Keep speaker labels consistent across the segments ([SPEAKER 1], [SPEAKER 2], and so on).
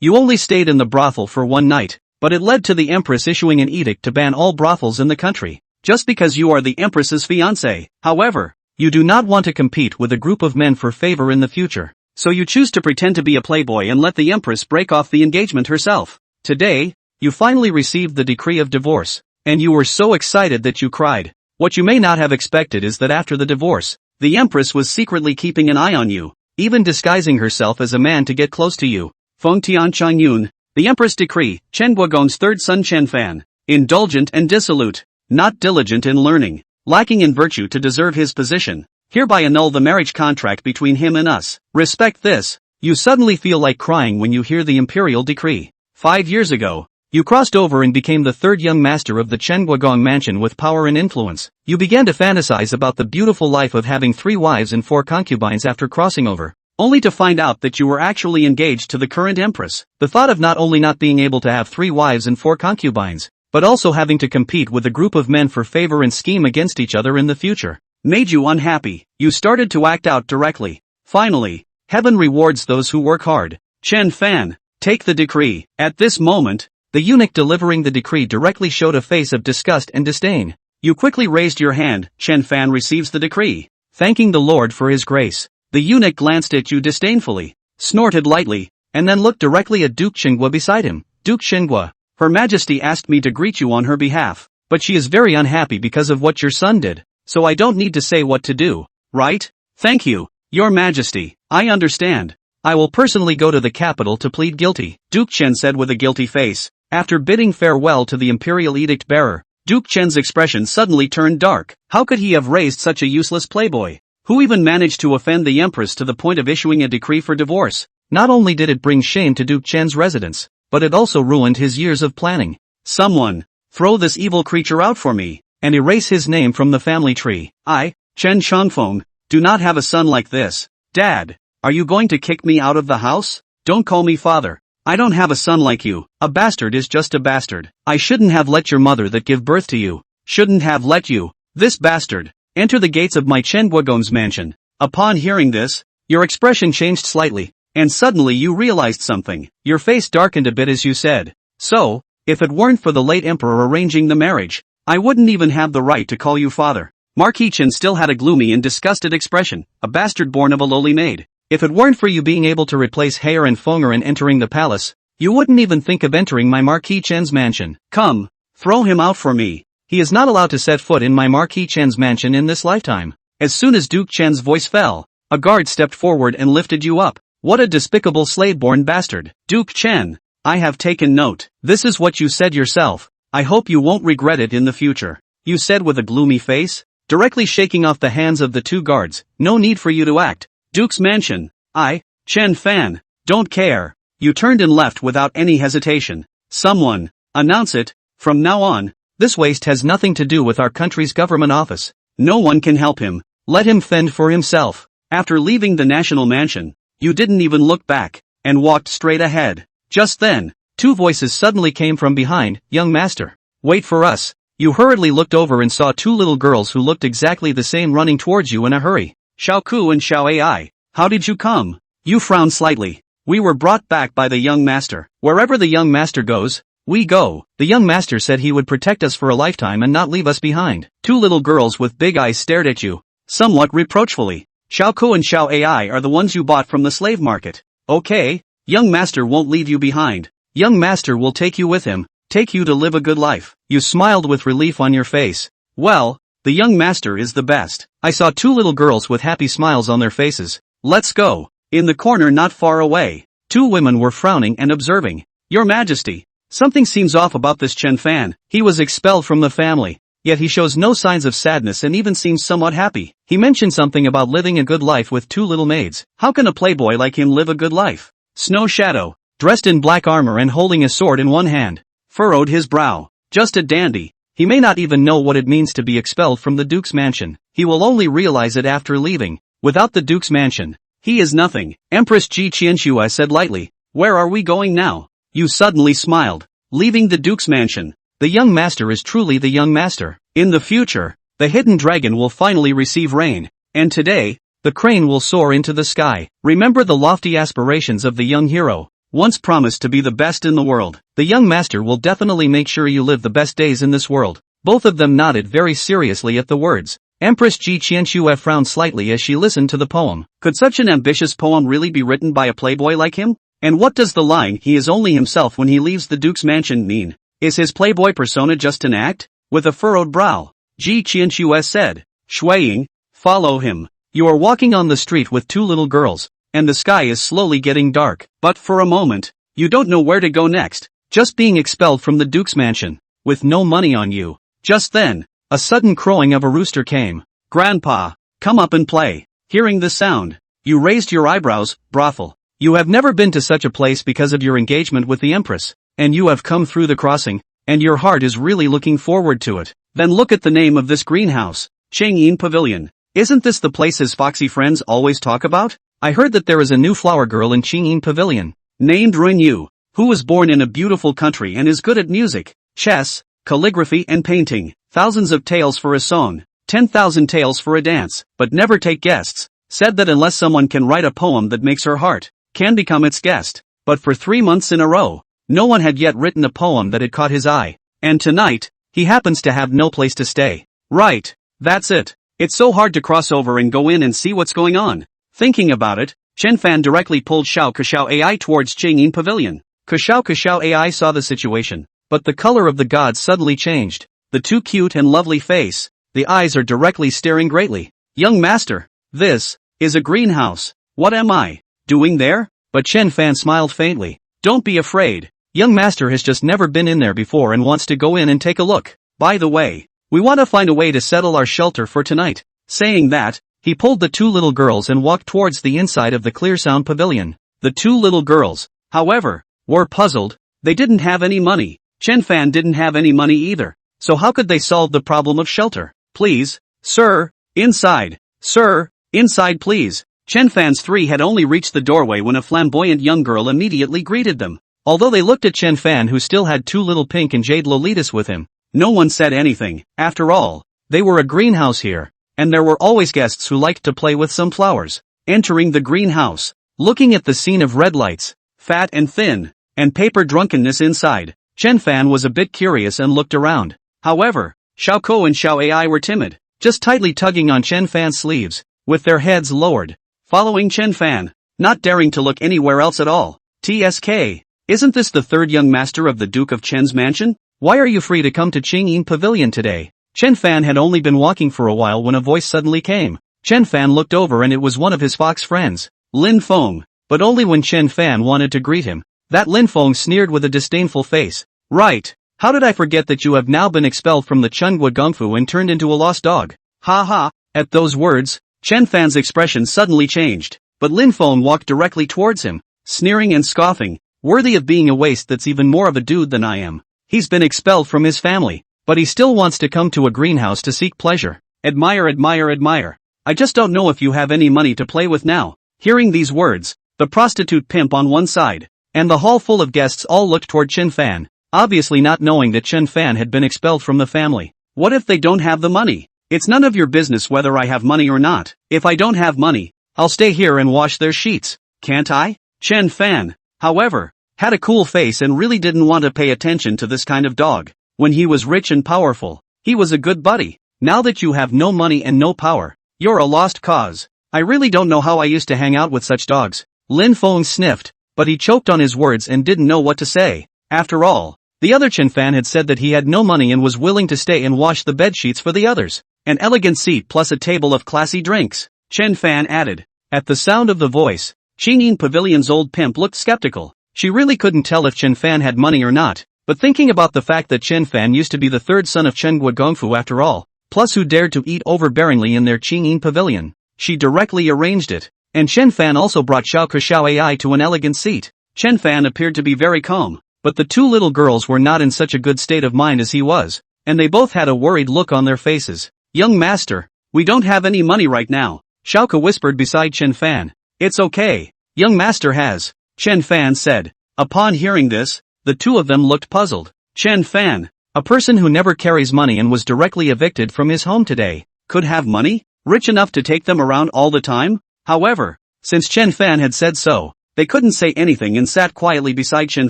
[SPEAKER 1] You only stayed in the brothel for one night, but it led to the empress issuing an edict to ban all brothels in the country, just because you are the empress's fiancé. However, you do not want to compete with a group of men for favor in the future, so you choose to pretend to be a playboy and let the empress break off the engagement herself. Today, you finally received the decree of divorce, and you were so excited that you cried. What you may not have expected is that after the divorce, the empress was secretly keeping an eye on you, even disguising herself as a man to get close to you. Feng Tian Chang Yun, the empress decree, Chen Guogong's third son Chen Fan, indulgent and dissolute, not diligent in learning, lacking in virtue to deserve his position, hereby annul the marriage contract between him and us. Respect this. You suddenly feel like crying when you hear the imperial decree. 5 years ago, you crossed over and became the third young master of the Chen Guogong mansion with power and influence. You began to fantasize about the beautiful life of having 3 wives and 4 concubines after crossing over, only to find out that you were actually engaged to the current empress. The thought of not only not being able to have 3 wives and 4 concubines, but also having to compete with a group of men for favor and scheme against each other in the future, made you unhappy. You started to act out directly. Finally, heaven rewards those who work hard. Chen Fan, take the decree. At this moment, the eunuch delivering the decree directly showed a face of disgust and disdain. You quickly raised your hand. Chen Fan receives the decree, thanking the Lord for his grace. The eunuch glanced at you disdainfully, snorted lightly, and then looked directly at Duke Xinghua beside him. Duke Xinghua, Her Majesty asked me to greet you on her behalf, but she is very unhappy because of what your son did, so I don't need to say what to do, right? Thank you, Your Majesty. I understand. I will personally go to the capital to plead guilty, Duke Chen said with a guilty face. After bidding farewell to the imperial edict bearer, Duke Chen's expression suddenly turned dark. How could he have raised such a useless playboy, who even managed to offend the empress to the point of issuing a decree for divorce? Not only did it bring shame to Duke Chen's residence, but it also ruined his years of planning. Someone, throw this evil creature out for me, and erase his name from the family tree. I, Chen Changfeng, do not have a son like this. Dad, are you going to kick me out of the house? Don't call me father. I don't have a son like you. A bastard is just a bastard. I shouldn't have let your mother that give birth to you. Shouldn't have let you, this bastard, enter the gates of my Chen Guogong's mansion. Upon hearing this, your expression changed slightly, and suddenly you realized something. Your face darkened a bit as you said, so, if it weren't for the late emperor arranging the marriage, I wouldn't even have the right to call you father. Marquis Chen still had a gloomy and disgusted expression, a bastard born of a lowly maid. If it weren't for you being able to replace Heir and Fenger and entering the palace, you wouldn't even think of entering my Marquis Chen's mansion. Come, throw him out for me. He is not allowed to set foot in my Marquis Chen's mansion in this lifetime. As soon as Duke Chen's voice fell, a guard stepped forward and lifted you up. What a despicable slave-born bastard. Duke Chen, I have taken note. This is what you said yourself. I hope you won't regret it in the future. You said with a gloomy face, directly shaking off the hands of the 2 guards. No need for you to act. Duke's mansion. I, Chen Fan, don't care. You turned and left without any hesitation. Someone, announce it. From now on, this waste has nothing to do with our country's government office. No one can help him. Let him fend for himself. After leaving the national mansion, you didn't even look back, and walked straight ahead. Just then, 2 voices suddenly came from behind. Young master, wait for us. You hurriedly looked over and saw 2 little girls who looked exactly the same running towards you in a hurry. Xiao Ku and Xiao Ai, how did you come? You frowned slightly. We were brought back by the young master. Wherever the young master goes, we go. The young master said he would protect us for a lifetime and not leave us behind. 2 little girls with big eyes stared at you, somewhat reproachfully. Xiao Ku and Xiao Ai are the ones you bought from the slave market. Okay, young master won't leave you behind. Young master will take you with him, take you to live a good life. You smiled with relief on your face. Well, the young master is the best. I saw 2 little girls with happy smiles on their faces. Let's go. In the corner not far away, 2 women were frowning and observing. Your Majesty, something seems off about this Chen Fan. He was expelled from the family, yet he shows no signs of sadness and even seems somewhat happy. He mentioned something about living a good life with 2 little maids. How can a playboy like him live a good life? Snow Shadow, dressed in black armor and holding a sword in one hand, furrowed his brow. Just a dandy. He may not even know what it means to be expelled from the Duke's mansion. He will only realize it after leaving. Without the Duke's mansion, he is nothing. Empress Ji Qianxue said lightly, where are we going now? You suddenly smiled. Leaving the Duke's mansion. The young master is truly the young master. In the future, the hidden dragon will finally receive rain. And today, the crane will soar into the sky. Remember the lofty aspirations of the young hero. once promised to be the best in the world. The young master will definitely make sure you live the best days in this world. Both of them nodded very seriously at the words. Empress Ji Qianxue frowned slightly as she listened to the poem. Could such an ambitious poem really be written by a playboy like him? And what does the line "he is only himself when he leaves the duke's mansion" mean? Is his playboy persona just an act? With a furrowed brow, Ji Qianxue said, "Shuiying, follow him. You are walking on the street with two little girls, and the sky is slowly getting dark. But for a moment, you don't know where to go next, just being expelled from the duke's mansion, with no money on you." Just then, a sudden crowing of a rooster came. "Grandpa, come up and play." Hearing the sound, you raised your eyebrows. Brothel. You have never been to such a place because of your engagement with the empress, and you have come through the crossing, and your heart is really looking forward to it. Then look at the name of this greenhouse, Changyin Pavilion. Isn't this the place his foxy friends always talk about? I heard that there is a new flower girl in Changyin Pavilion, named Rinyu, who was born in a beautiful country and is good at music, chess, calligraphy and painting. Thousands of tales for a song, 10,000 tales for a dance, but never take guests. Said that unless someone can write a poem that makes her heart, can become its guest. But for 3 months in a row, no one had yet written a poem that had caught his eye. And tonight, he happens to have no place to stay. Right, that's it. It's so hard to cross over and go in and see what's going on. Thinking about it, Chen Fan directly pulled Xiao Kashao AI towards Changyin Pavilion. Kashao AI saw the situation, but the color of the gods suddenly changed. The too cute and lovely face, the eyes are directly staring greatly. "Young master, this is a greenhouse. What am I doing there?" But Chen Fan smiled faintly. "Don't be afraid. Young master has just never been in there before and wants to go in and take a look. By the way, we want to find a way to settle our shelter for tonight." Saying that, he pulled the two little girls and walked towards the inside of the Clear Sound Pavilion. The two little girls, however, were puzzled. They didn't have any money. Chen Fan didn't have any money either. So how could they solve the problem of shelter? "Please, sir, inside. Sir, inside please." Chen Fan's three had only reached the doorway when a flamboyant young girl immediately greeted them. Although they looked at Chen Fan, who still had two little pink and jade lolitas with him, no one said anything. After all, they were a greenhouse here, and there were always guests who liked to play with some flowers. Entering the greenhouse, looking at the scene of red lights, fat and thin, and paper drunkenness inside, Chen Fan was a bit curious and looked around. However, Xiao Ko and Xiao AI were timid, just tightly tugging on Chen Fan's sleeves, with their heads lowered, following Chen Fan, not daring to look anywhere else at all. "TSK, isn't this the third young master of the Duke of Chen's mansion? Why are you free to come to Changyin Pavilion today?" Chen Fan had only been walking for a while when a voice suddenly came. Chen Fan looked over and it was one of his fox friends, Lin Feng, but only when Chen Fan wanted to greet him. That Lin Feng sneered with a disdainful face. "Right. How did I forget that you have now been expelled from the Chengguo Gongfu and turned into a lost dog? Ha ha." At those words, Chen Fan's expression suddenly changed, but Lin Feng walked directly towards him, sneering and scoffing, "Worthy of being a waste that's even more of a dude than I am. He's been expelled from his family, but he still wants to come to a greenhouse to seek pleasure. Admire, admire, admire. I just don't know if you have any money to play with now." Hearing these words, the prostitute pimp on one side, and the hall full of guests all looked toward Chen Fan, obviously not knowing that Chen Fan had been expelled from the family. "What if they don't have the money? It's none of your business whether I have money or not. If I don't have money, I'll stay here and wash their sheets. Can't I?" Chen Fan, however, had a cool face and really didn't want to pay attention to this kind of dog. When he was rich and powerful, he was a good buddy. Now that you have no money and no power, you're a lost cause. "I really don't know how I used to hang out with such dogs." Lin Feng sniffed, but he choked on his words and didn't know what to say. After all, the other Chen Fan had said that he had no money and was willing to stay and wash the bed sheets for the others. "An elegant seat plus a table of classy drinks," Chen Fan added. At the sound of the voice, Changyin Pavilion's old pimp looked skeptical. She really couldn't tell if Chen Fan had money or not, but thinking about the fact that Chen Fan used to be the third son of Chengguo Gongfu after all, plus who dared to eat overbearingly in their Changyin Pavilion, she directly arranged it. And Chen Fan also brought Xiao Kashao AI to an elegant seat. Chen Fan appeared to be very calm, but the two little girls were not in such a good state of mind as he was, and they both had a worried look on their faces. "Young master, we don't have any money right now," Xiaoka whispered beside Chen Fan. "It's okay, young master has," Chen Fan said. Upon hearing this, the two of them looked puzzled. Chen Fan, a person who never carries money and was directly evicted from his home today, could have money? Rich enough to take them around all the time? However, since Chen Fan had said so, They couldn't say anything and sat quietly beside Chen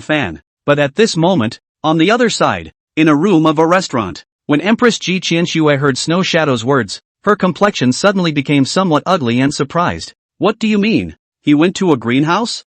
[SPEAKER 1] Fan. But at this moment, on the other side, in a room of a restaurant, when Empress Ji Qianxue heard Snow Shadow's words, her complexion suddenly became somewhat ugly and surprised. What do you mean? He went to a greenhouse?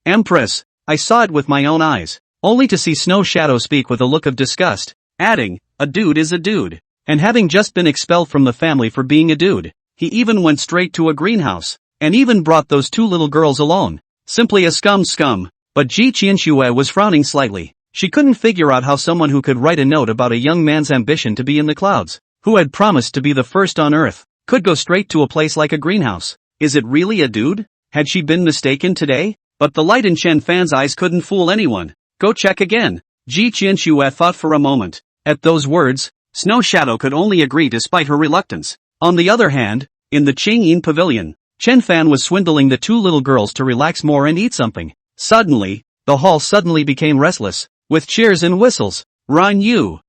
[SPEAKER 1] Empress, I saw it with my own eyes. Only to see Snow Shadow speak with a look of disgust, adding, a dude is a dude. And having just been expelled from the family for being a dude, he even went straight to a greenhouse, and even brought those two little girls alone. Simply a scum. But Ji Qianxue was frowning slightly. She couldn't figure out how someone who could write a note about a young man's ambition to be in the clouds, who had promised to be the first on earth, could go straight to a place like a greenhouse. Is it really a dude? Had she been mistaken today? But the light in Chen Fan's eyes couldn't fool anyone. Go check again. Ji Qianxue thought for a moment. At those words, Snow Shadow could only agree despite her reluctance. On the other hand, in the Qingyin pavilion, Chen Fan was swindling the two little girls to relax more and eat something. Suddenly, the hall suddenly became restless, with cheers and whistles. Run you!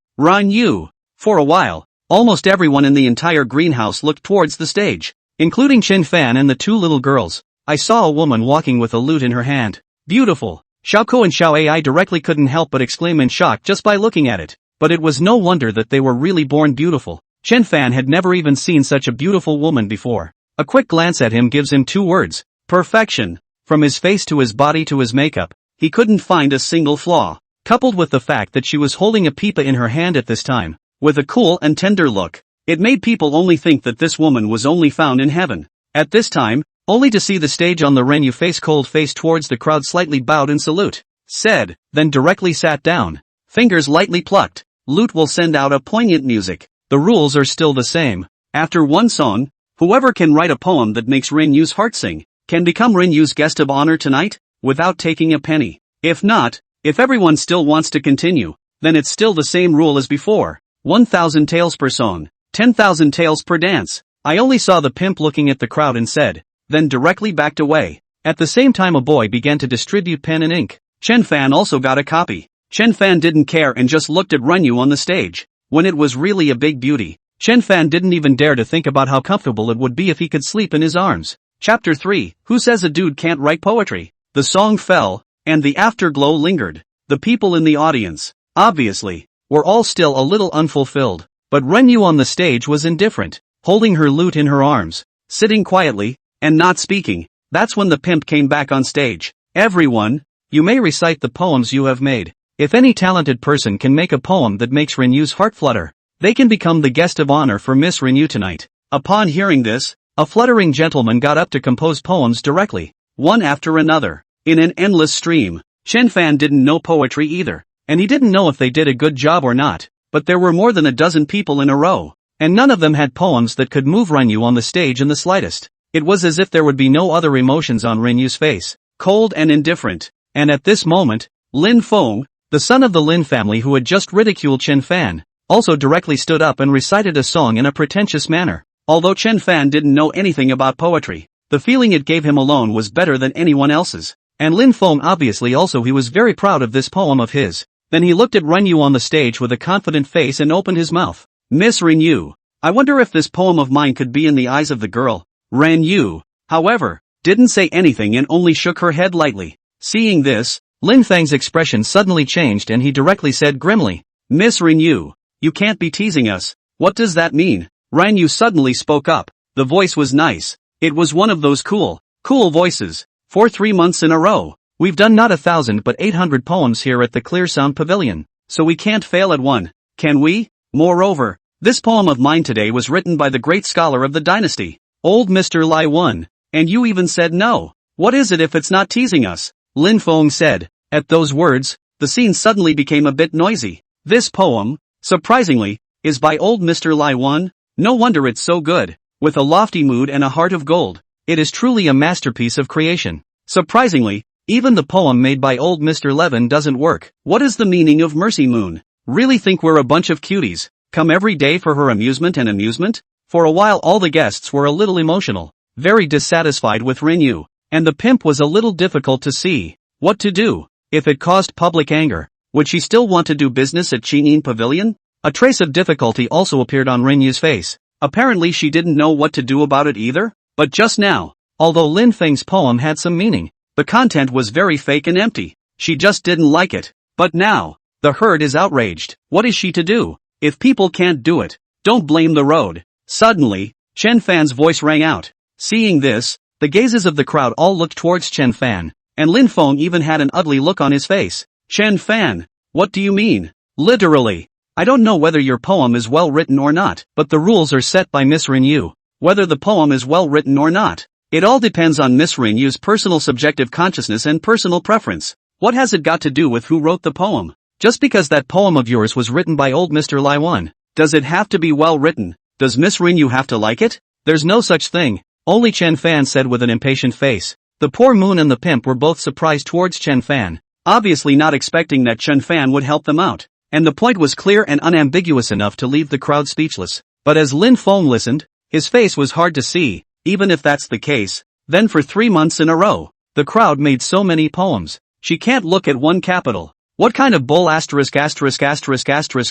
[SPEAKER 1] For a while, almost everyone in the entire greenhouse looked towards the stage, including Chen Fan and the two little girls. I saw a woman walking with a lute in her hand. Beautiful! Xiaoko and Xiao Ai directly couldn't help but exclaim in shock just by looking at it. But it was no wonder that they were really born beautiful. Chen Fan had never even seen such a beautiful woman before. A quick glance at him gives him two words: perfection. From his face to his body to his makeup, he couldn't find a single flaw. Coupled with the fact that she was holding a pipa in her hand at this time, with a cool and tender look, it made people only think that this woman was only found in heaven. At this time, only to see the stage on the Renyu face cold face towards the crowd slightly bowed in salute, said, then directly sat down. Fingers lightly plucked. Lute will send out a poignant music. The rules are still the same. After one song, whoever can write a poem that makes Renyu's heart sing, can become Renyu's guest of honor tonight, without taking a penny. If not, if everyone still wants to continue, then it's still the same rule as before. 1,000 taels per song, 10,000 taels per dance. I only saw the pimp looking at the crowd and said, then directly backed away. At the same time a boy began to distribute pen and ink. Chen Fan also got a copy. Chen Fan didn't care and just looked at Renyu on the stage. When it was really a big beauty, Chen Fan didn't even dare to think about how comfortable it would be if he could sleep in his arms. Chapter 3, Who Says a Dude Can't Write Poetry? The song fell, and the afterglow lingered. The people in the audience, obviously, were all still a little unfulfilled, but Renyu on the stage was indifferent, holding her lute in her arms, sitting quietly, and not speaking. That's when the pimp came back on stage. Everyone, you may recite the poems you have made. If any talented person can make a poem that makes Renyu's heart flutter, they can become the guest of honor for Miss Renyu tonight. Upon hearing this, a fluttering gentleman got up to compose poems directly, one after another, in an endless stream. Chen Fan didn't know poetry either, and he didn't know if they did a good job or not, but there were more than a dozen people in a row, and none of them had poems that could move Renyu on the stage in the slightest. It was as if there would be no other emotions on Renyu's face, cold and indifferent. And at this moment, Lin Feng, the son of the Lin family who had just ridiculed Chen Fan, also directly stood up and recited a song in a pretentious manner. Although Chen Fan didn't know anything about poetry, the feeling it gave him alone was better than anyone else's. And Lin Feng obviously also he was very proud of this poem of his. Then he looked at Renyu on the stage with a confident face and opened his mouth. Miss Renyu, I wonder if this poem of mine could be in the eyes of the girl. Renyu, however, didn't say anything and only shook her head lightly. Seeing this, Lin Feng's expression suddenly changed and he directly said grimly, Miss Renyu, you can't be teasing us. What does that mean? Renyu suddenly spoke up. The voice was nice. It was one of those cool voices. For 3 months in a row, we've done not 1,000 but 800 poems here at the Clear Sound Pavilion, so we can't fail at one, can we? Moreover, this poem of mine today was written by the great scholar of the dynasty, old Mr. Lai Wen, and you even said no. What is it if it's not teasing us? Lin Feng said. At those words, the scene suddenly became a bit noisy. This poem, surprisingly, is by old Mr. Lai Wen. No wonder it's so good. With a lofty mood and a heart of gold, it is truly a masterpiece of creation. Surprisingly, even the poem made by old Mr. Levin doesn't work. What is the meaning of Mercy Moon? Really think we're a bunch of cuties, come every day for her amusement and amusement? For a while all the guests were a little emotional, very dissatisfied with Renyu, and the pimp was a little difficult to see what to do. If it caused public anger, would she still want to do business at Qingyin Pavilion? A trace of difficulty also appeared on Renyu's face. Apparently she didn't know what to do about it either. But just now, although Lin Feng's poem had some meaning, The content was very fake and empty. She just didn't like it. But now, the herd is outraged. What is she to do? If people can't do it, don't blame the road. Suddenly, Chen Fan's voice rang out. Seeing this, the gazes of the crowd all looked towards Chen Fan, and Lin Feng even had an ugly look on his face. Chen Fan, what do you mean? Literally. I don't know whether your poem is well written or not, but the rules are set by Miss Rin Yu. Whether the poem is well written or not, it all depends on Miss Rin Yu's personal subjective consciousness and personal preference. What has it got to do with who wrote the poem? Just because that poem of yours was written by old Mr. Lai Wan, does it have to be well written? Does Miss Rin Yu have to like it? There's no such thing, only Chen Fan said with an impatient face. The poor Moon and the pimp were both surprised towards Chen Fan, obviously not expecting that Chen Fan would help them out. And the point was clear and unambiguous enough to leave the crowd speechless. But as Lin Feng listened, his face was hard to see. Even if that's the case, then for 3 months in a row, the crowd made so many poems. She can't look at one capital. What kind of bull asterisk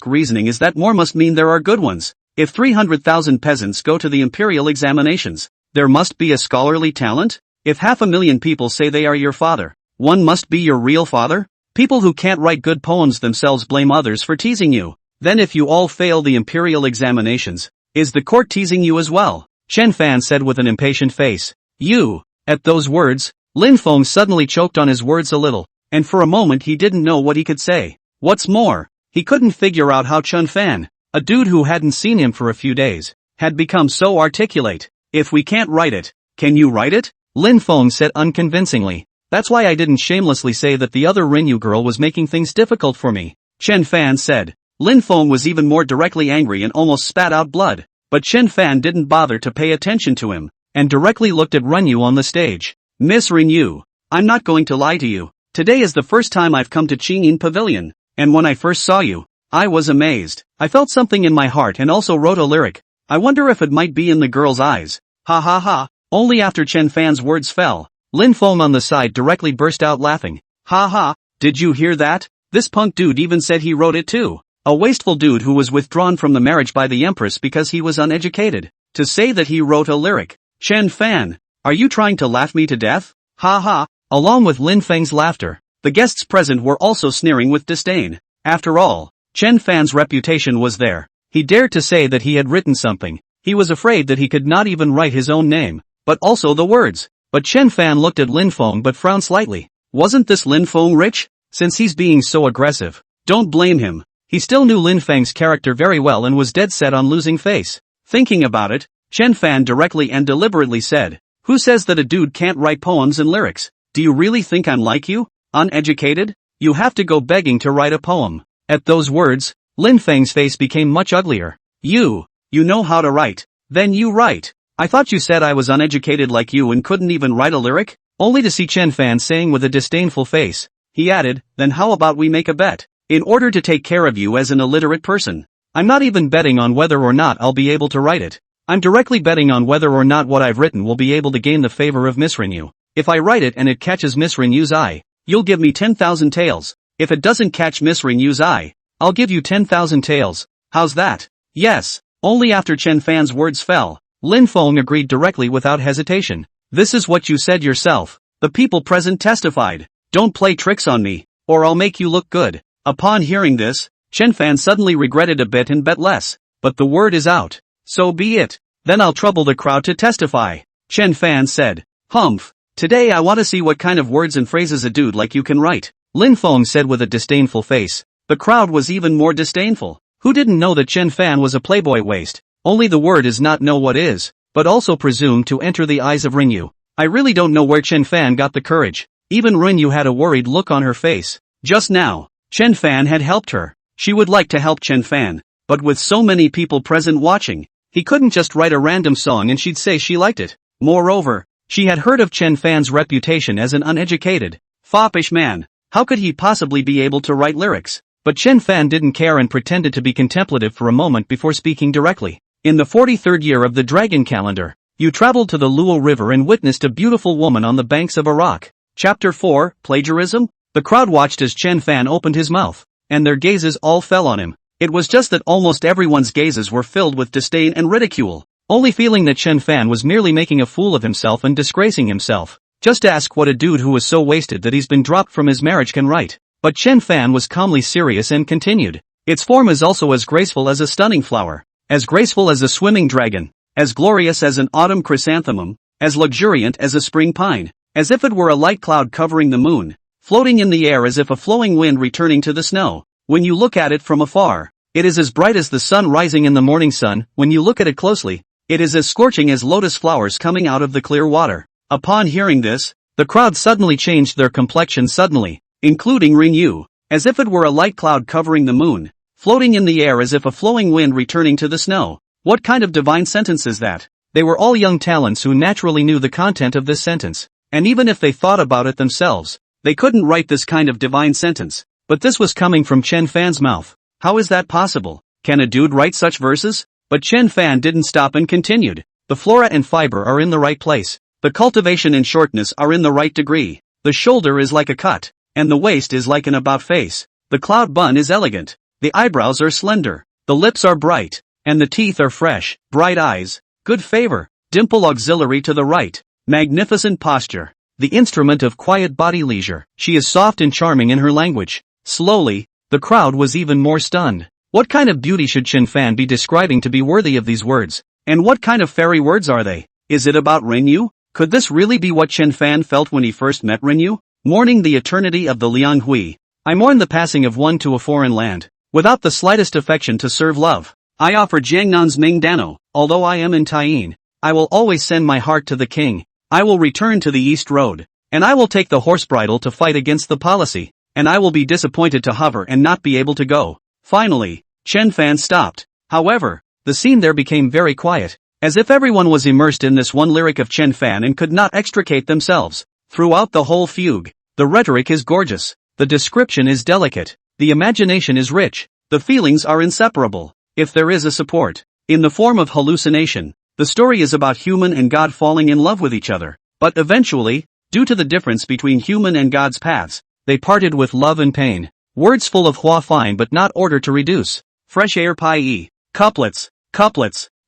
[SPEAKER 1] reasoning is that? More must mean there are good ones. If 300,000 peasants go to the imperial examinations, there must be a scholarly talent? If 500,000 people say they are your father, one must be your real father? People who can't write good poems themselves blame others for teasing you. Then if you all fail the imperial examinations, is the court teasing you as well? Chen Fan said with an impatient face. You. At those words, Lin Feng suddenly choked on his words a little, and for a moment he didn't know what he could say. What's more, he couldn't figure out how Chen Fan, a dude who hadn't seen him for a few days, had become so articulate. If we can't write it, can you write it? Lin Feng said unconvincingly. That's why I didn't shamelessly say that the other Rinyu girl was making things difficult for me. Chen Fan said. Lin Feng was even more directly angry and almost spat out blood. But Chen Fan didn't bother to pay attention to him, and directly looked at Rinyu on the stage. Miss Rinyu, I'm not going to lie to you. Today is the first time I've come to Qingyin Pavilion, and when I first saw you, I was amazed. I felt something in my heart and also wrote a lyric. I wonder if it might be in the girl's eyes. Ha ha ha. Only after Chen Fan's words fell, Lin Feng on the side directly burst out laughing. Ha ha, did you hear that? This punk dude even said he wrote it too. A wasteful dude who was withdrawn from the marriage by the empress because he was uneducated. To say that he wrote a lyric. Chen Fan, are you trying to laugh me to death? Ha ha. Along with Lin Feng's laughter, the guests present were also sneering with disdain. After all, Chen Fan's reputation was there. He dared to say that he had written something. He was afraid that he could not even write his own name, but also the words. But Chen Fan looked at Lin Feng but frowned slightly. Wasn't this Lin Feng rich? Since he's being so aggressive, don't blame him. He still knew Lin Feng's character very well and was dead set on losing face. Thinking about it, Chen Fan directly and deliberately said, who says that a dude can't write poems and lyrics? Do you really think I'm like you? Uneducated? You have to go begging to write a poem. At those words, Lin Feng's face became much uglier. You know how to write. Then you write. I thought you said I was uneducated like you and couldn't even write a lyric? Only to see Chen Fan saying with a disdainful face. He added, then how about we make a bet? In order to take care of you as an illiterate person. I'm not even betting on whether or not I'll be able to write it. I'm directly betting on whether or not what I've written will be able to gain the favor of Miss Rinyu. If I write it and it catches Miss Rinyu's eye, you'll give me 10,000 taels. If it doesn't catch Miss Rinyu's eye, I'll give you 10,000 taels. How's that? Yes. Only after Chen Fan's words fell, Lin Feng agreed directly without hesitation. This is what you said yourself. The people present testified. Don't play tricks on me, or I'll make you look good. Upon hearing this, Chen Fan suddenly regretted a bit and bet less. But the word is out. So be it. Then I'll trouble the crowd to testify. Chen Fan said. Humph. Today I want to see what kind of words and phrases a dude like you can write. Lin Feng said with a disdainful face. The crowd was even more disdainful. Who didn't know that Chen Fan was a playboy waste? Only the word is not know what is, but also presumed to enter the eyes of Rinyu. I really don't know where Chen Fan got the courage. Even Rinyu had a worried look on her face. Just now, Chen Fan had helped her. She would like to help Chen Fan, but with so many people present watching, he couldn't just write a random song and she'd say she liked it. Moreover, she had heard of Chen Fan's reputation as an uneducated, foppish man. How could he possibly be able to write lyrics? But Chen Fan didn't care and pretended to be contemplative for a moment before speaking directly. In the 43rd year of the dragon calendar, you traveled to the Luo River and witnessed a beautiful woman on the banks of a rock. Chapter 4, Plagiarism? The crowd watched as Chen Fan opened his mouth, and their gazes all fell on him. It was just that almost everyone's gazes were filled with disdain and ridicule, only feeling that Chen Fan was merely making a fool of himself and disgracing himself. Just ask what a dude who was so wasted that he's been dropped from his marriage can write. But Chen Fan was calmly serious and continued. Its form is also as graceful as a stunning flower, as graceful as a swimming dragon, as glorious as an autumn chrysanthemum, as luxuriant as a spring pine, as if it were a light cloud covering the moon, floating in the air as if a flowing wind returning to the snow. When you look at it from afar, it is as bright as the sun rising in the morning sun. When you look at it closely, it is as scorching as lotus flowers coming out of the clear water. Upon hearing this, the crowd suddenly changed their complexion suddenly, including Rin Yu, as if it were a light cloud covering the moon, floating in the air as if a flowing wind returning to the snow. What kind of divine sentence is that? They were all young talents who naturally knew the content of this sentence, and even if they thought about it themselves, they couldn't write this kind of divine sentence. But this was coming from Chen Fan's mouth. How is that possible? Can a dude write such verses? But Chen Fan didn't stop and continued. The flora and fiber are in the right place. The cultivation and shortness are in the right degree. The shoulder is like a cut, and the waist is like an about face. The cloud bun is elegant. The eyebrows are slender. The lips are bright, and the teeth are fresh. Bright eyes, good favor, dimple auxiliary to the right, magnificent posture, the instrument of quiet body leisure. She is soft and charming in her language. Slowly, the crowd was even more stunned. What kind of beauty should Chen Fan be describing to be worthy of these words? And what kind of fairy words are they? Is it about Rin Yu? Could this really be what Chen Fan felt when he first met Rin Yu? Mourning the eternity of the Liang Hui. I mourn the passing of one to a foreign land, without the slightest affection to serve love. I offer Jiangnan's Ming Dano, although I am in Taiyin. I will always send my heart to the king. I will return to the East Road, and I will take the horse bridle to fight against the policy, and I will be disappointed to hover and not be able to go. Finally, Chen Fan stopped. However, the scene there became very quiet, as if everyone was immersed in this one lyric of Chen Fan and could not extricate themselves. Throughout the whole fugue, the rhetoric is gorgeous, the description is delicate, the imagination is rich, the feelings are inseparable. If there is a support, in the form of hallucination, the story is about human and God falling in love with each other. But eventually, due to the difference between human and God's paths, they parted with love and pain. Words full of hua fine but not order to reduce. Fresh air pie. Couplets,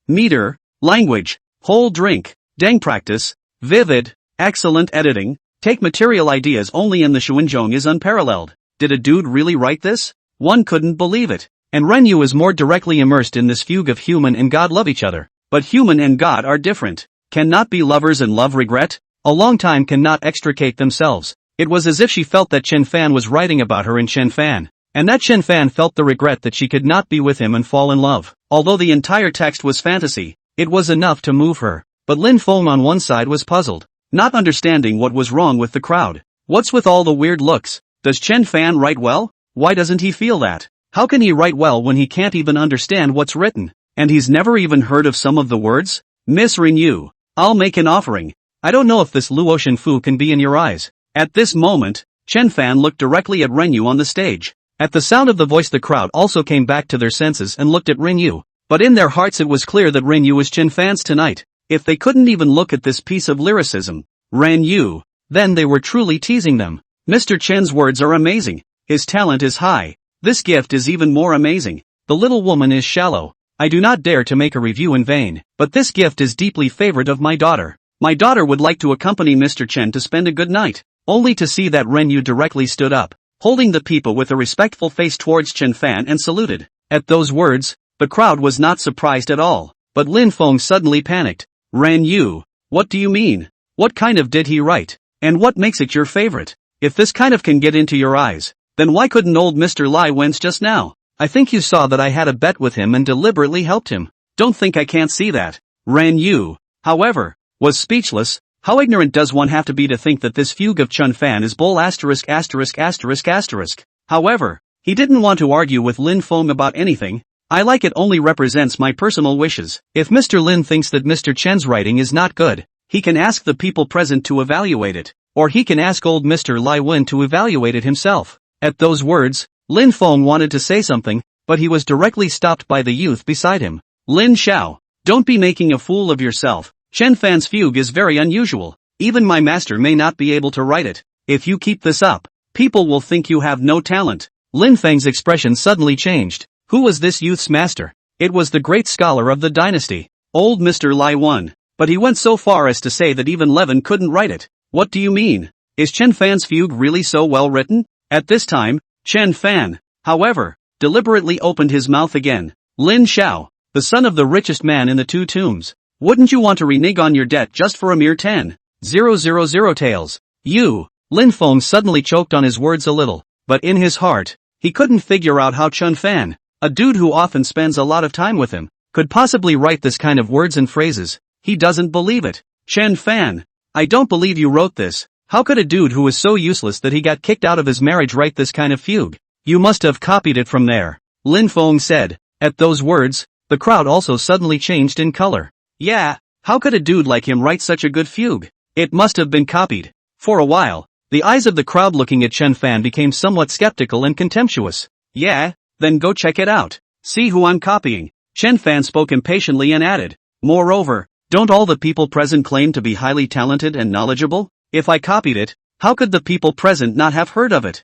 [SPEAKER 1] meter, language, whole drink, dang practice, vivid, excellent editing. Take material ideas only in the Xuanzhong is unparalleled. Did a dude really write this? One couldn't believe it. And Ren Yu is more directly immersed in this fugue of human and God love each other. But human and God are different. Cannot be lovers and love regret? A long time cannot extricate themselves. It was as if she felt that Chen Fan was writing about her in Chen Fan, and that Chen Fan felt the regret that she could not be with him and fall in love. Although the entire text was fantasy, it was enough to move her. But Lin Feng on one side was puzzled, not understanding what was wrong with the crowd. What's with all the weird looks? Does Chen Fan write well? Why doesn't he feel that? How can he write well when he can't even understand what's written? And he's never even heard of some of the words? Miss Rin Yu, I'll make an offering. I don't know if this Luo Shenfu can be in your eyes. At this moment, Chen Fan looked directly at Ren Yu on the stage. At the sound of the voice the crowd also came back to their senses and looked at Ren Yu. But in their hearts it was clear that Ren Yu was Chen Fan's tonight. If they couldn't even look at this piece of lyricism, Ren Yu, then they were truly teasing them. Mr. Chen's words are amazing. His talent is high. This gift is even more amazing. The little woman is shallow. I do not dare to make a review in vain, but this gift is deeply favorite of my daughter. My daughter would like to accompany Mr. Chen to spend a good night. Only to see that Ren Yu directly stood up, holding the people with a respectful face towards Chen Fan and saluted. At those words, the crowd was not surprised at all, but Lin Feng suddenly panicked. Ren Yu, what do you mean? What kind of did he write? And what makes it your favorite? If this kind of can get into your eyes, then why couldn't old Mr. Lai Wen's just now? I think you saw that I had a bet with him and deliberately helped him. Don't think I can't see that. Ren Yu, however, was speechless. How ignorant does one have to be to think that this fugue of Chen Fan is bull *********. However, he didn't want to argue with Lin Feng about anything. I like it only represents my personal wishes. If Mr. Lin thinks that Mr. Chen's writing is not good, he can ask the people present to evaluate it, or he can ask old Mr. Lai Wen to evaluate it himself. At those words, Lin Feng wanted to say something, but he was directly stopped by the youth beside him. Lin Xiao, don't be making a fool of yourself. Chen Fan's fugue is very unusual. Even my master may not be able to write it. If you keep this up, people will think you have no talent. Lin Feng's expression suddenly changed. Who was this youth's master? It was the great scholar of the dynasty, old Mr. Lai Wen. But he went so far as to say that even Levin couldn't write it. What do you mean? Is Chen Fan's fugue really so well written? At this time, Chen Fan, however, deliberately opened his mouth again. Lin Xiao, the son of the richest man in the two tombs. Wouldn't you want to renege on your debt just for a mere 10,000 taels? You, Lin Feng suddenly choked on his words a little, but in his heart, he couldn't figure out how Chen Fan, a dude who often spends a lot of time with him, could possibly write this kind of words and phrases. He doesn't believe it. Chen Fan, I don't believe you wrote this. How could a dude who was so useless that he got kicked out of his marriage write this kind of fugue? You must have copied it from there, Lin Feng said. At those words, the crowd also suddenly changed in color. Yeah, how could a dude like him write such a good fugue? It must have been copied. For a while, the eyes of the crowd looking at Chen Fan became somewhat skeptical and contemptuous. Yeah, then go check it out. See who I'm copying. Chen Fan spoke impatiently and added. Moreover, don't all the people present claim to be highly talented and knowledgeable? If I copied it, how could the people present not have heard of it?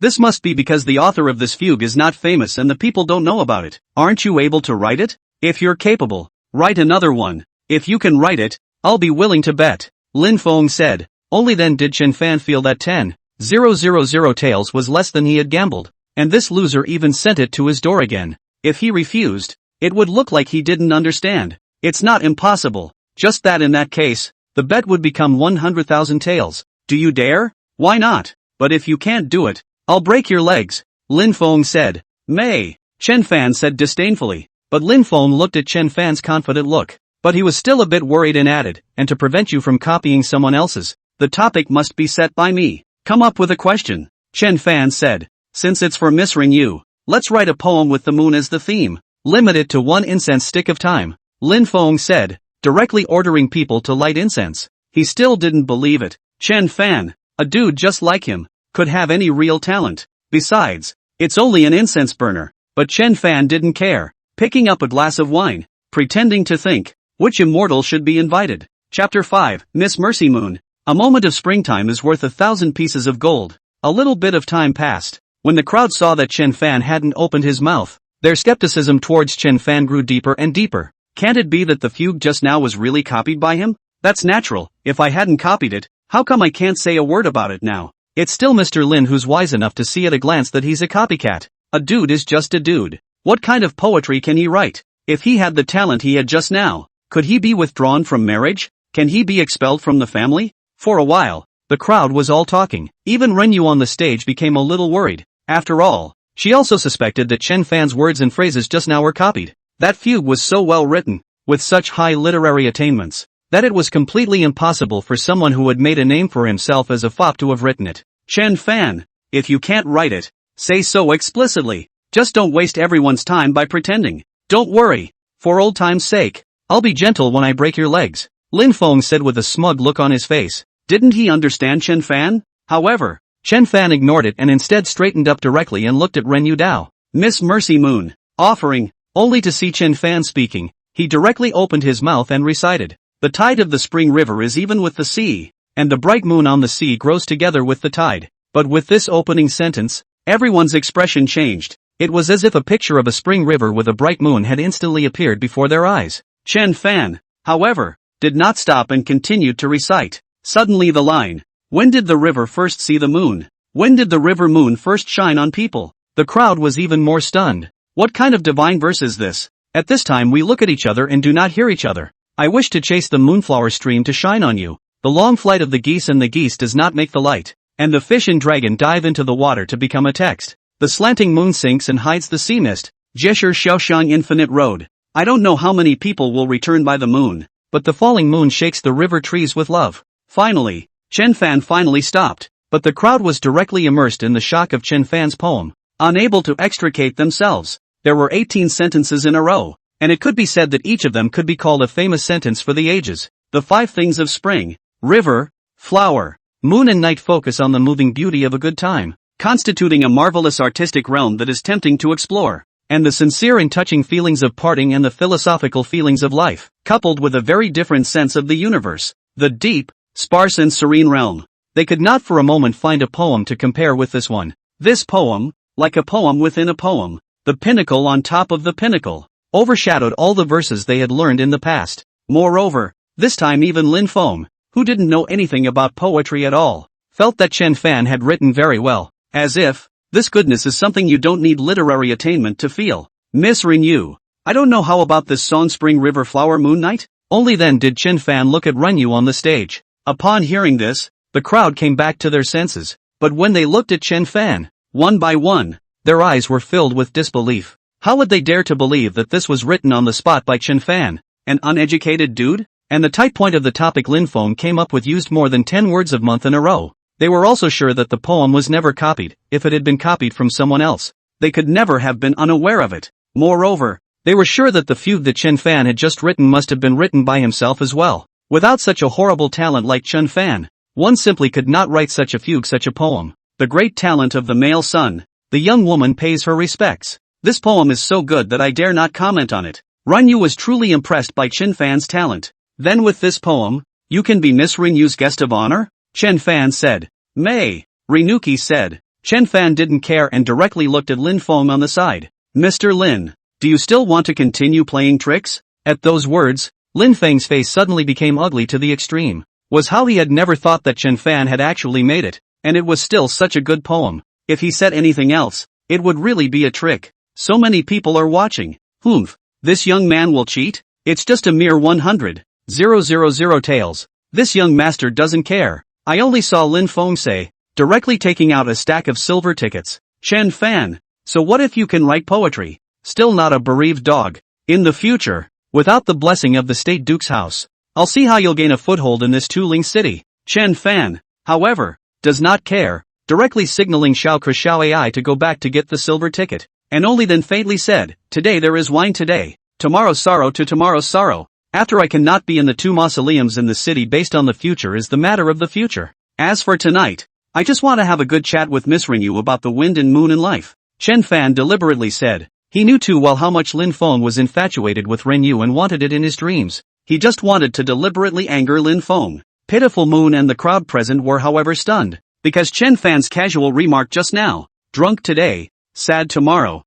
[SPEAKER 1] This must be because the author of this fugue is not famous and the people don't know about it. Aren't you able to write it? If you're capable, write another one. If you can write it, I'll be willing to bet, Lin Feng said. Only then did Chen Fan feel that 10,000 taels was less than he had gambled, and this loser even sent it to his door again. If he refused, it would look like he didn't understand. It's not impossible, just that in that case, the bet would become 100,000 taels. Do you dare? Why not? But if you can't do it, I'll break your legs, Lin Feng said. May, Chen Fan said disdainfully, but Lin Feng looked at Chen Fan's confident look. But he was still a bit worried and added, and to prevent you from copying someone else's, the topic must be set by me. Come up with a question, Chen Fan said. Since it's for Miss Ring Yu, let's write a poem with the moon as the theme. Limit it to 1 incense stick of time, Lin Feng said, directly ordering people to light incense. He still didn't believe it. Chen Fan, a dude just like him, could have any real talent. Besides, it's only an incense burner. But Chen Fan didn't care, picking up a glass of wine, pretending to think, which immortal should be invited? Chapter 5, Miss Mercy Moon. A moment of springtime is worth 1,000 pieces of gold. A little bit of time passed. When the crowd saw that Chen Fan hadn't opened his mouth, their skepticism towards Chen Fan grew deeper and deeper. Can't it be that the fugue just now was really copied by him? That's natural. If I hadn't copied it, how come I can't say a word about it now? It's still Mr. Lin who's wise enough to see at a glance that he's a copycat. A dude is just a dude. What kind of poetry can he write? If he had the talent he had just now, could he be withdrawn from marriage? Can he be expelled from the family? For a while, the crowd was all talking. Even Renyu on the stage became a little worried. After all, she also suspected that Chen Fan's words and phrases just now were copied. That fugue was so well written, with such high literary attainments, that it was completely impossible for someone who had made a name for himself as a fop to have written it. Chen Fan, if you can't write it, say so explicitly. Just don't waste everyone's time by pretending. Don't worry. For old time's sake, I'll be gentle when I break your legs, Lin Feng said with a smug look on his face. Didn't he understand Chen Fan? However, Chen Fan ignored it and instead straightened up directly and looked at Renyu Dao. Miss Mercy Moon, offering, only to see Chen Fan speaking, he directly opened his mouth and recited. The tide of the spring river is even with the sea, and the bright moon on the sea grows together with the tide. But with this opening sentence, everyone's expression changed. It was as if a picture of a spring river with a bright moon had instantly appeared before their eyes. Chen Fan, however, did not stop and continued to recite. Suddenly the line, when did the river first see the moon? When did the river moon first shine on people? The crowd was even more stunned. What kind of divine verse is this? At this time we look at each other and do not hear each other. I wish to chase the moonflower stream to shine on you. The long flight of the geese and the geese does not make the light. And the fish and dragon dive into the water to become a text. The slanting moon sinks and hides the sea mist. Jesher Xiaoshang Infinite Road. I don't know how many people will return by the moon, but the falling moon shakes the river trees with love. Finally, Chen Fan finally stopped, but the crowd was directly immersed in the shock of Chen Fan's poem. Unable to extricate themselves, there were 18 sentences in a row, and it could be said that each of them could be called a famous sentence for the ages. The 5 things of spring, river, flower, moon and night focus on the moving beauty of a good time, constituting a marvelous artistic realm that is tempting to explore, and the sincere and touching feelings of parting and the philosophical feelings of life, coupled with a very different sense of the universe, the deep, sparse and serene realm. They could not for a moment find a poem to compare with this one. This poem, like a poem within a poem, the pinnacle on top of the pinnacle, overshadowed all the verses they had learned in the past. Moreover, this time even Lin Feng, who didn't know anything about poetry at all, felt that Chen Fan had written very well, as if, this goodness is something you don't need literary attainment to feel. Miss Rinyu, I don't know how about this song Spring River Flower Moon Night? Only then did Chen Fan look at Rinyu on the stage. Upon hearing this, the crowd came back to their senses, but when they looked at Chen Fan, one by one, their eyes were filled with disbelief. How would they dare to believe that this was written on the spot by Chen Fan, an uneducated dude? And the tight point of the topic Lin Feng came up with used more than 10 words a month in a row. They were also sure that the poem was never copied. If it had been copied from someone else, they could never have been unaware of it. Moreover, they were sure that the fugue that Chen Fan had just written must have been written by himself as well. Without such a horrible talent like Chen Fan, one simply could not write such a fugue, such a poem. The great talent of the male son. The young woman pays her respects. This poem is so good that I dare not comment on it. Rinyu was truly impressed by Chen Fan's talent. Then with this poem, you can be Miss Rinyu's guest of honor? Chen Fan said. May. Rinuki said. Chen Fan didn't care and directly looked at Lin Feng on the side. Mr. Lin, do you still want to continue playing tricks? At those words, Lin Feng's face suddenly became ugly to the extreme. Was how he had never thought that Chen Fan had actually made it, and it was still such a good poem. If he said anything else, it would really be a trick. So many people are watching. Humph, this young man will cheat? It's just a mere 100,000 taels. This young master doesn't care. I only saw Lin Feng say, directly taking out a stack of silver tickets. Chen Fan, so what if you can write poetry? Still not a bereaved dog. In the future, without the blessing of the state duke's house, I'll see how you'll gain a foothold in this Tuling city. Chen Fan, however, does not care, directly signaling Xiao Ke Xiao AI to go back to get the silver ticket, and only then faintly said, today there is wine today, tomorrow's sorrow to tomorrow's sorrow. After I cannot be in the 2 mausoleums in the city based on the future is the matter of the future. As for tonight, I just want to have a good chat with Miss Rinyu about the wind and moon and life. Chen Fan deliberately said. He knew too well how much Lin Feng was infatuated with Rinyu and wanted it in his dreams. He just wanted to deliberately anger Lin Feng. Pitiful Moon and the crowd present were however stunned, because Chen Fan's casual remark just now, drunk today, sad tomorrow,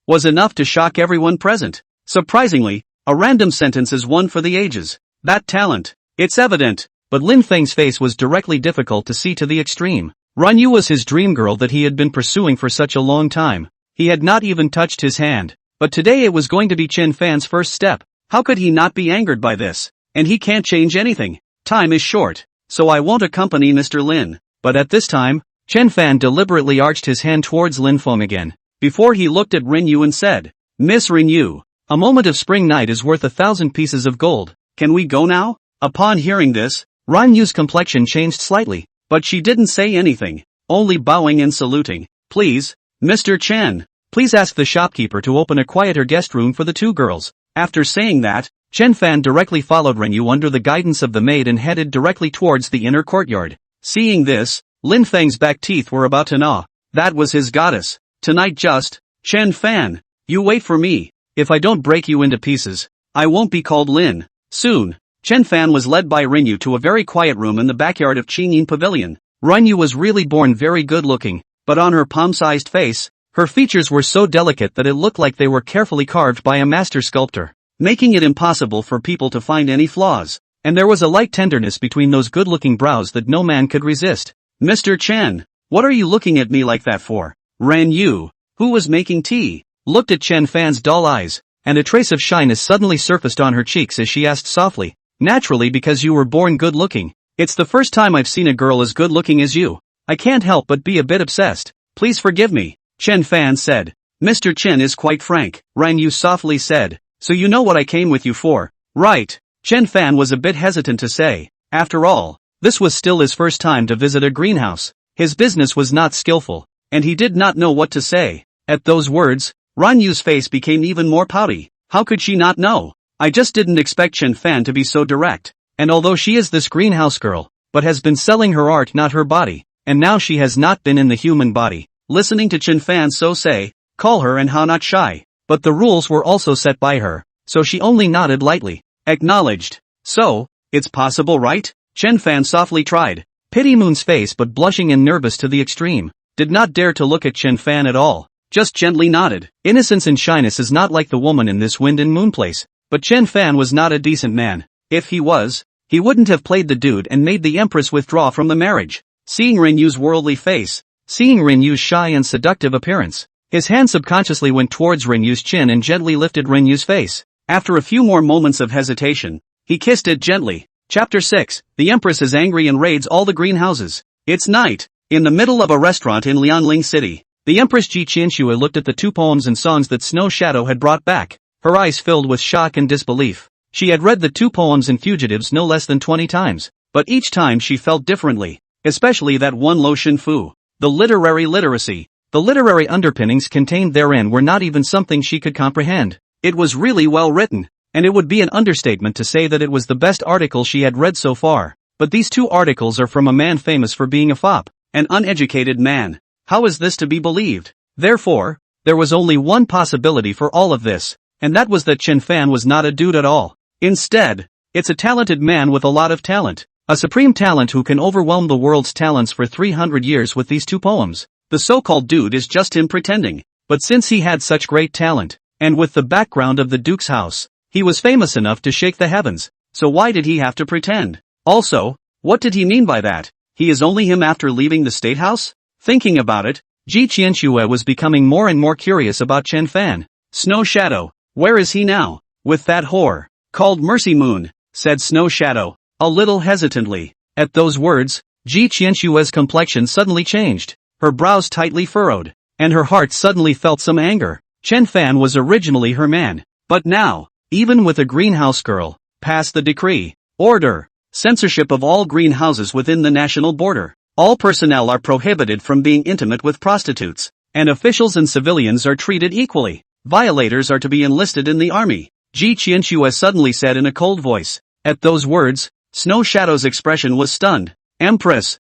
[SPEAKER 1] was enough to shock everyone present. Surprisingly, a random sentence is one for the ages. That talent, it's evident, but Lin Feng's face was directly difficult to see to the extreme. Rinyu was his dream girl that he had been pursuing for such a long time. He had not even touched his hand, but today it was going to be Chen Fan's first step. How could he not be angered by this? And he can't change anything. Time is short, so I won't accompany Mr. Lin. But at this time, Chen Fan deliberately arched his hand towards Lin Feng again, before he looked at Rinyu and said, Miss Rinyu, a moment of spring night is worth 1,000 pieces of gold. Can we go now? Upon hearing this, Rinyu's complexion changed slightly, but she didn't say anything, only bowing and saluting. Please, Mr. Chen, please ask the shopkeeper to open a quieter guest room for the 2 girls. After saying that, Chen Fan directly followed Rinyu under the guidance of the maid and headed directly towards the inner courtyard. Seeing this, Lin Feng's back teeth were about to gnaw. That was his goddess. Tonight just, Chen Fan, you wait for me. If I don't break you into pieces, I won't be called Lin. Soon, Chen Fan was led by Rinyu to a very quiet room in the backyard of Qingyin Pavilion. Rinyu was really born very good looking, but on her palm-sized face, her features were so delicate that it looked like they were carefully carved by a master sculptor, making it impossible for people to find any flaws. And there was a light tenderness between those good-looking brows that no man could resist. Mr. Chen, what are you looking at me like that for? Rinyu, who was making tea, looked at Chen Fan's dull eyes, and a trace of shyness suddenly surfaced on her cheeks as she asked softly, naturally because you were born good-looking. It's the first time I've seen a girl as good-looking as you. I can't help but be a bit obsessed. Please forgive me. Chen Fan said. Mr. Chen is quite frank, Rinyu softly said. So you know what I came with you for, right? Chen Fan was a bit hesitant to say. After all, this was still his first time to visit a greenhouse. His business was not skillful, and he did not know what to say. At those words, Rinyu's face became even more pouty. How could she not know? I just didn't expect Chen Fan to be so direct. And although she is this greenhouse girl, but has been selling her art not her body, and now she has not been in the human body. Listening to Chen Fan so say, call her and how not shy. But the rules were also set by her, so she only nodded lightly. Acknowledged. So, it's possible right? Chen Fan softly tried. Pity Moon's face but blushing and nervous to the extreme, did not dare to look at Chen Fan at all, just gently nodded. Innocence and shyness is not like the woman in this wind and moon place, but Chen Fan was not a decent man. If he was, he wouldn't have played the dude and made the empress withdraw from the marriage. Seeing Renyu's worldly face, seeing Renyu's shy and seductive appearance, his hand subconsciously went towards Renyu's chin and gently lifted Renyu's face. After a few more moments of hesitation, he kissed it gently. Chapter 6, the Empress is angry and raids all the greenhouses. It's night, in the middle of a restaurant in Lianling City. The Empress Ji Qianxue looked at the 2 poems and songs that Snow Shadow had brought back, her eyes filled with shock and disbelief. She had read the 2 poems in Fugitives no less than 20 times, but each time she felt differently, especially that one Lo Shin Fu. The literary literacy, the literary underpinnings contained therein were not even something she could comprehend. It was really well written, and it would be an understatement to say that it was the best article she had read so far. But these 2 articles are from a man famous for being a fop, an uneducated man. How is this to be believed? Therefore, there was only one possibility for all of this, and that was that Chen Fan was not a dude at all. Instead, it's a talented man with a lot of talent, a supreme talent who can overwhelm the world's talents for 300 years with these 2 poems. The so-called dude is just him pretending, but since he had such great talent, and with the background of the Duke's house, he was famous enough to shake the heavens, so why did he have to pretend? Also, what did he mean by that? He is only him after leaving the State House? Thinking about it, Ji Qianxue was becoming more and more curious about Chen Fan. Snow Shadow, where is he now? With that whore, called Mercy Moon, said Snow Shadow, a little hesitantly. At those words, Ji Qianxue's complexion suddenly changed, her brows tightly furrowed, and her heart suddenly felt some anger. Chen Fan was originally her man, but now, even with a greenhouse girl, passed the decree, order, censorship of all greenhouses within the national border. All personnel are prohibited from being intimate with prostitutes, and officials and civilians are treated equally. Violators are to be enlisted in the army, Ji Qianxue suddenly said in a cold voice. At those words, Snow Shadow's expression was stunned. Empress,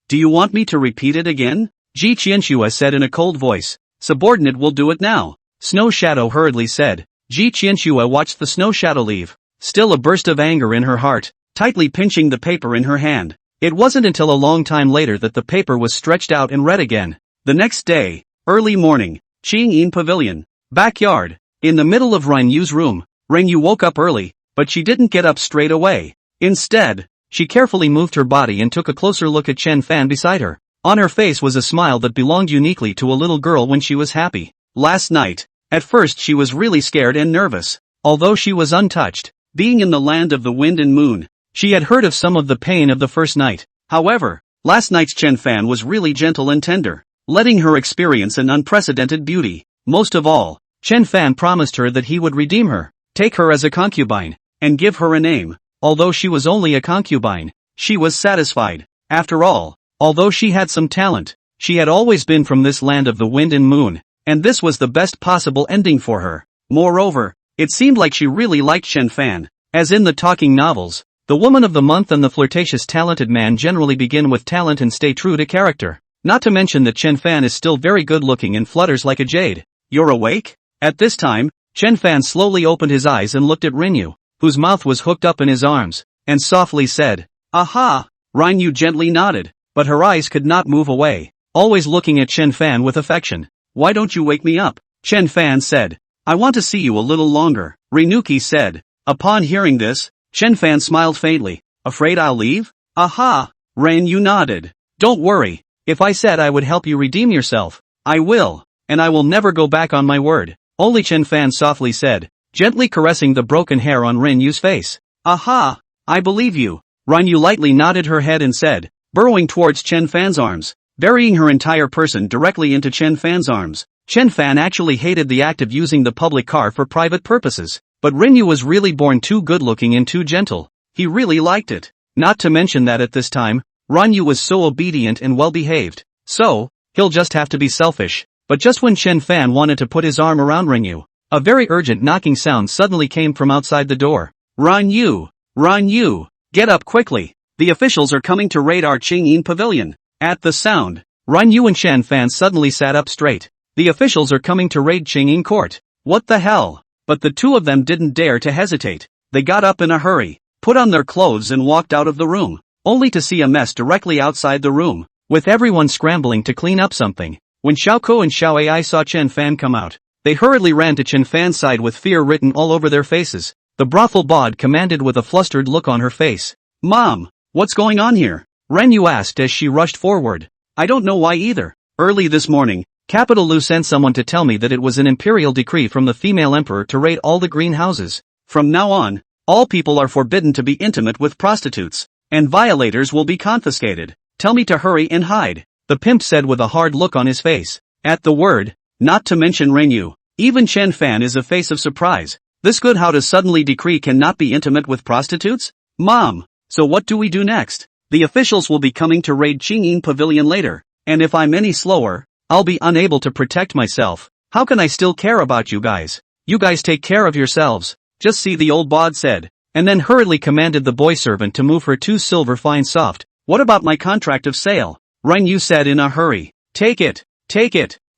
[SPEAKER 1] do you want me to repeat it again? Ji Qianxue said in a cold voice. Subordinate will do it now, Snow Shadow hurriedly said. Ji Qianxue watched the Snow Shadow leave, still a burst of anger in her heart, tightly pinching the paper in her hand. It wasn't until a long time later that the paper was stretched out and read again. The next day, early morning, Qingyin Pavilion, backyard, in the middle of Renyu's room. Renyu woke up early, but she didn't get up straight away. Instead, she carefully moved her body and took a closer look at Chen Fan beside her. On her face was a smile that belonged uniquely to a little girl when she was happy. Last night, at first she was really scared and nervous, although she was untouched. Being in the land of the wind and moon, she had heard of some of the pain of the first night. However, last night's Chen Fan was really gentle and tender, letting her experience an unprecedented beauty. Most of all, Chen Fan promised her that he would redeem her, take her as a concubine, and give her a name. Although she was only a concubine, she was satisfied. After all, although she had some talent, she had always been from this land of the wind and moon, and this was the best possible ending for her. Moreover, it seemed like she really liked Chen Fan. As in the talking novels, the woman of the month and the flirtatious talented man generally begin with talent and stay true to character. Not to mention that Chen Fan is still very good looking and flutters like a jade. You're awake? At this time, Chen Fan slowly opened his eyes and looked at Renyu, whose mouth was hooked up in his arms, and softly said, "Aha!" Renyu gently nodded, but her eyes could not move away, always looking at Chen Fan with affection. "Why don't you wake me up?" Chen Fan said. "I want to see you a little longer," Renuki said. Upon hearing this, Chen Fan smiled faintly. "Afraid I'll leave?" "Aha!" Renyu nodded. "Don't worry, if I said I would help you redeem yourself, I will, and I will never go back on my word," only Chen Fan softly said, gently caressing the broken hair on Renyu's face. "Aha! I believe you." Renyu lightly nodded her head and said, burrowing towards Chen Fan's arms, burying her entire person directly into Chen Fan's arms. Chen Fan actually hated the act of using the public car for private purposes, but Renyu was really born too good-looking and too gentle. He really liked it. Not to mention that at this time, Renyu was so obedient and well-behaved. So, he'll just have to be selfish. But just when Chen Fan wanted to put his arm around Renyu, a very urgent knocking sound suddenly came from outside the door. "Renyu! Renyu! Get up quickly! The officials are coming to raid our Qingyin Pavilion." At the sound, Renyu and Chen Fan suddenly sat up straight. The officials are coming to raid Qingyin Court. What the hell? But the two of them didn't dare to hesitate. They got up in a hurry, put on their clothes and walked out of the room, only to see a mess directly outside the room, with everyone scrambling to clean up something. When Xiaoko and Xiao Ai saw Chen Fan come out, they hurriedly ran to Chen Fan's side with fear written all over their faces. the brothel bod commanded with a flustered look on her face. Mom, what's going on here? Renyu asked as she rushed forward. I don't know why either. Early this morning, Capital Lu sent someone to tell me that it was an imperial decree from the female emperor to raid all the greenhouses. From now on, all people are forbidden to be intimate with prostitutes, and violators will be confiscated. Tell me to hurry and hide, the pimp said with a hard look on his face. At the word, not to mention Renyu, even Chen Fan is a face of surprise. This good how to suddenly decree cannot be intimate with prostitutes? Mom, so what do we do next? The officials will be coming to raid Qingyin Pavilion later, and if I'm any slower, I'll be unable to protect myself. How can I still care about you guys? You guys take care of yourselves. Just see, the old bod said, and then hurriedly commanded the boy servant to move her 2 silver fine soft. What about my contract of sale? Renyu said in a hurry. Take it.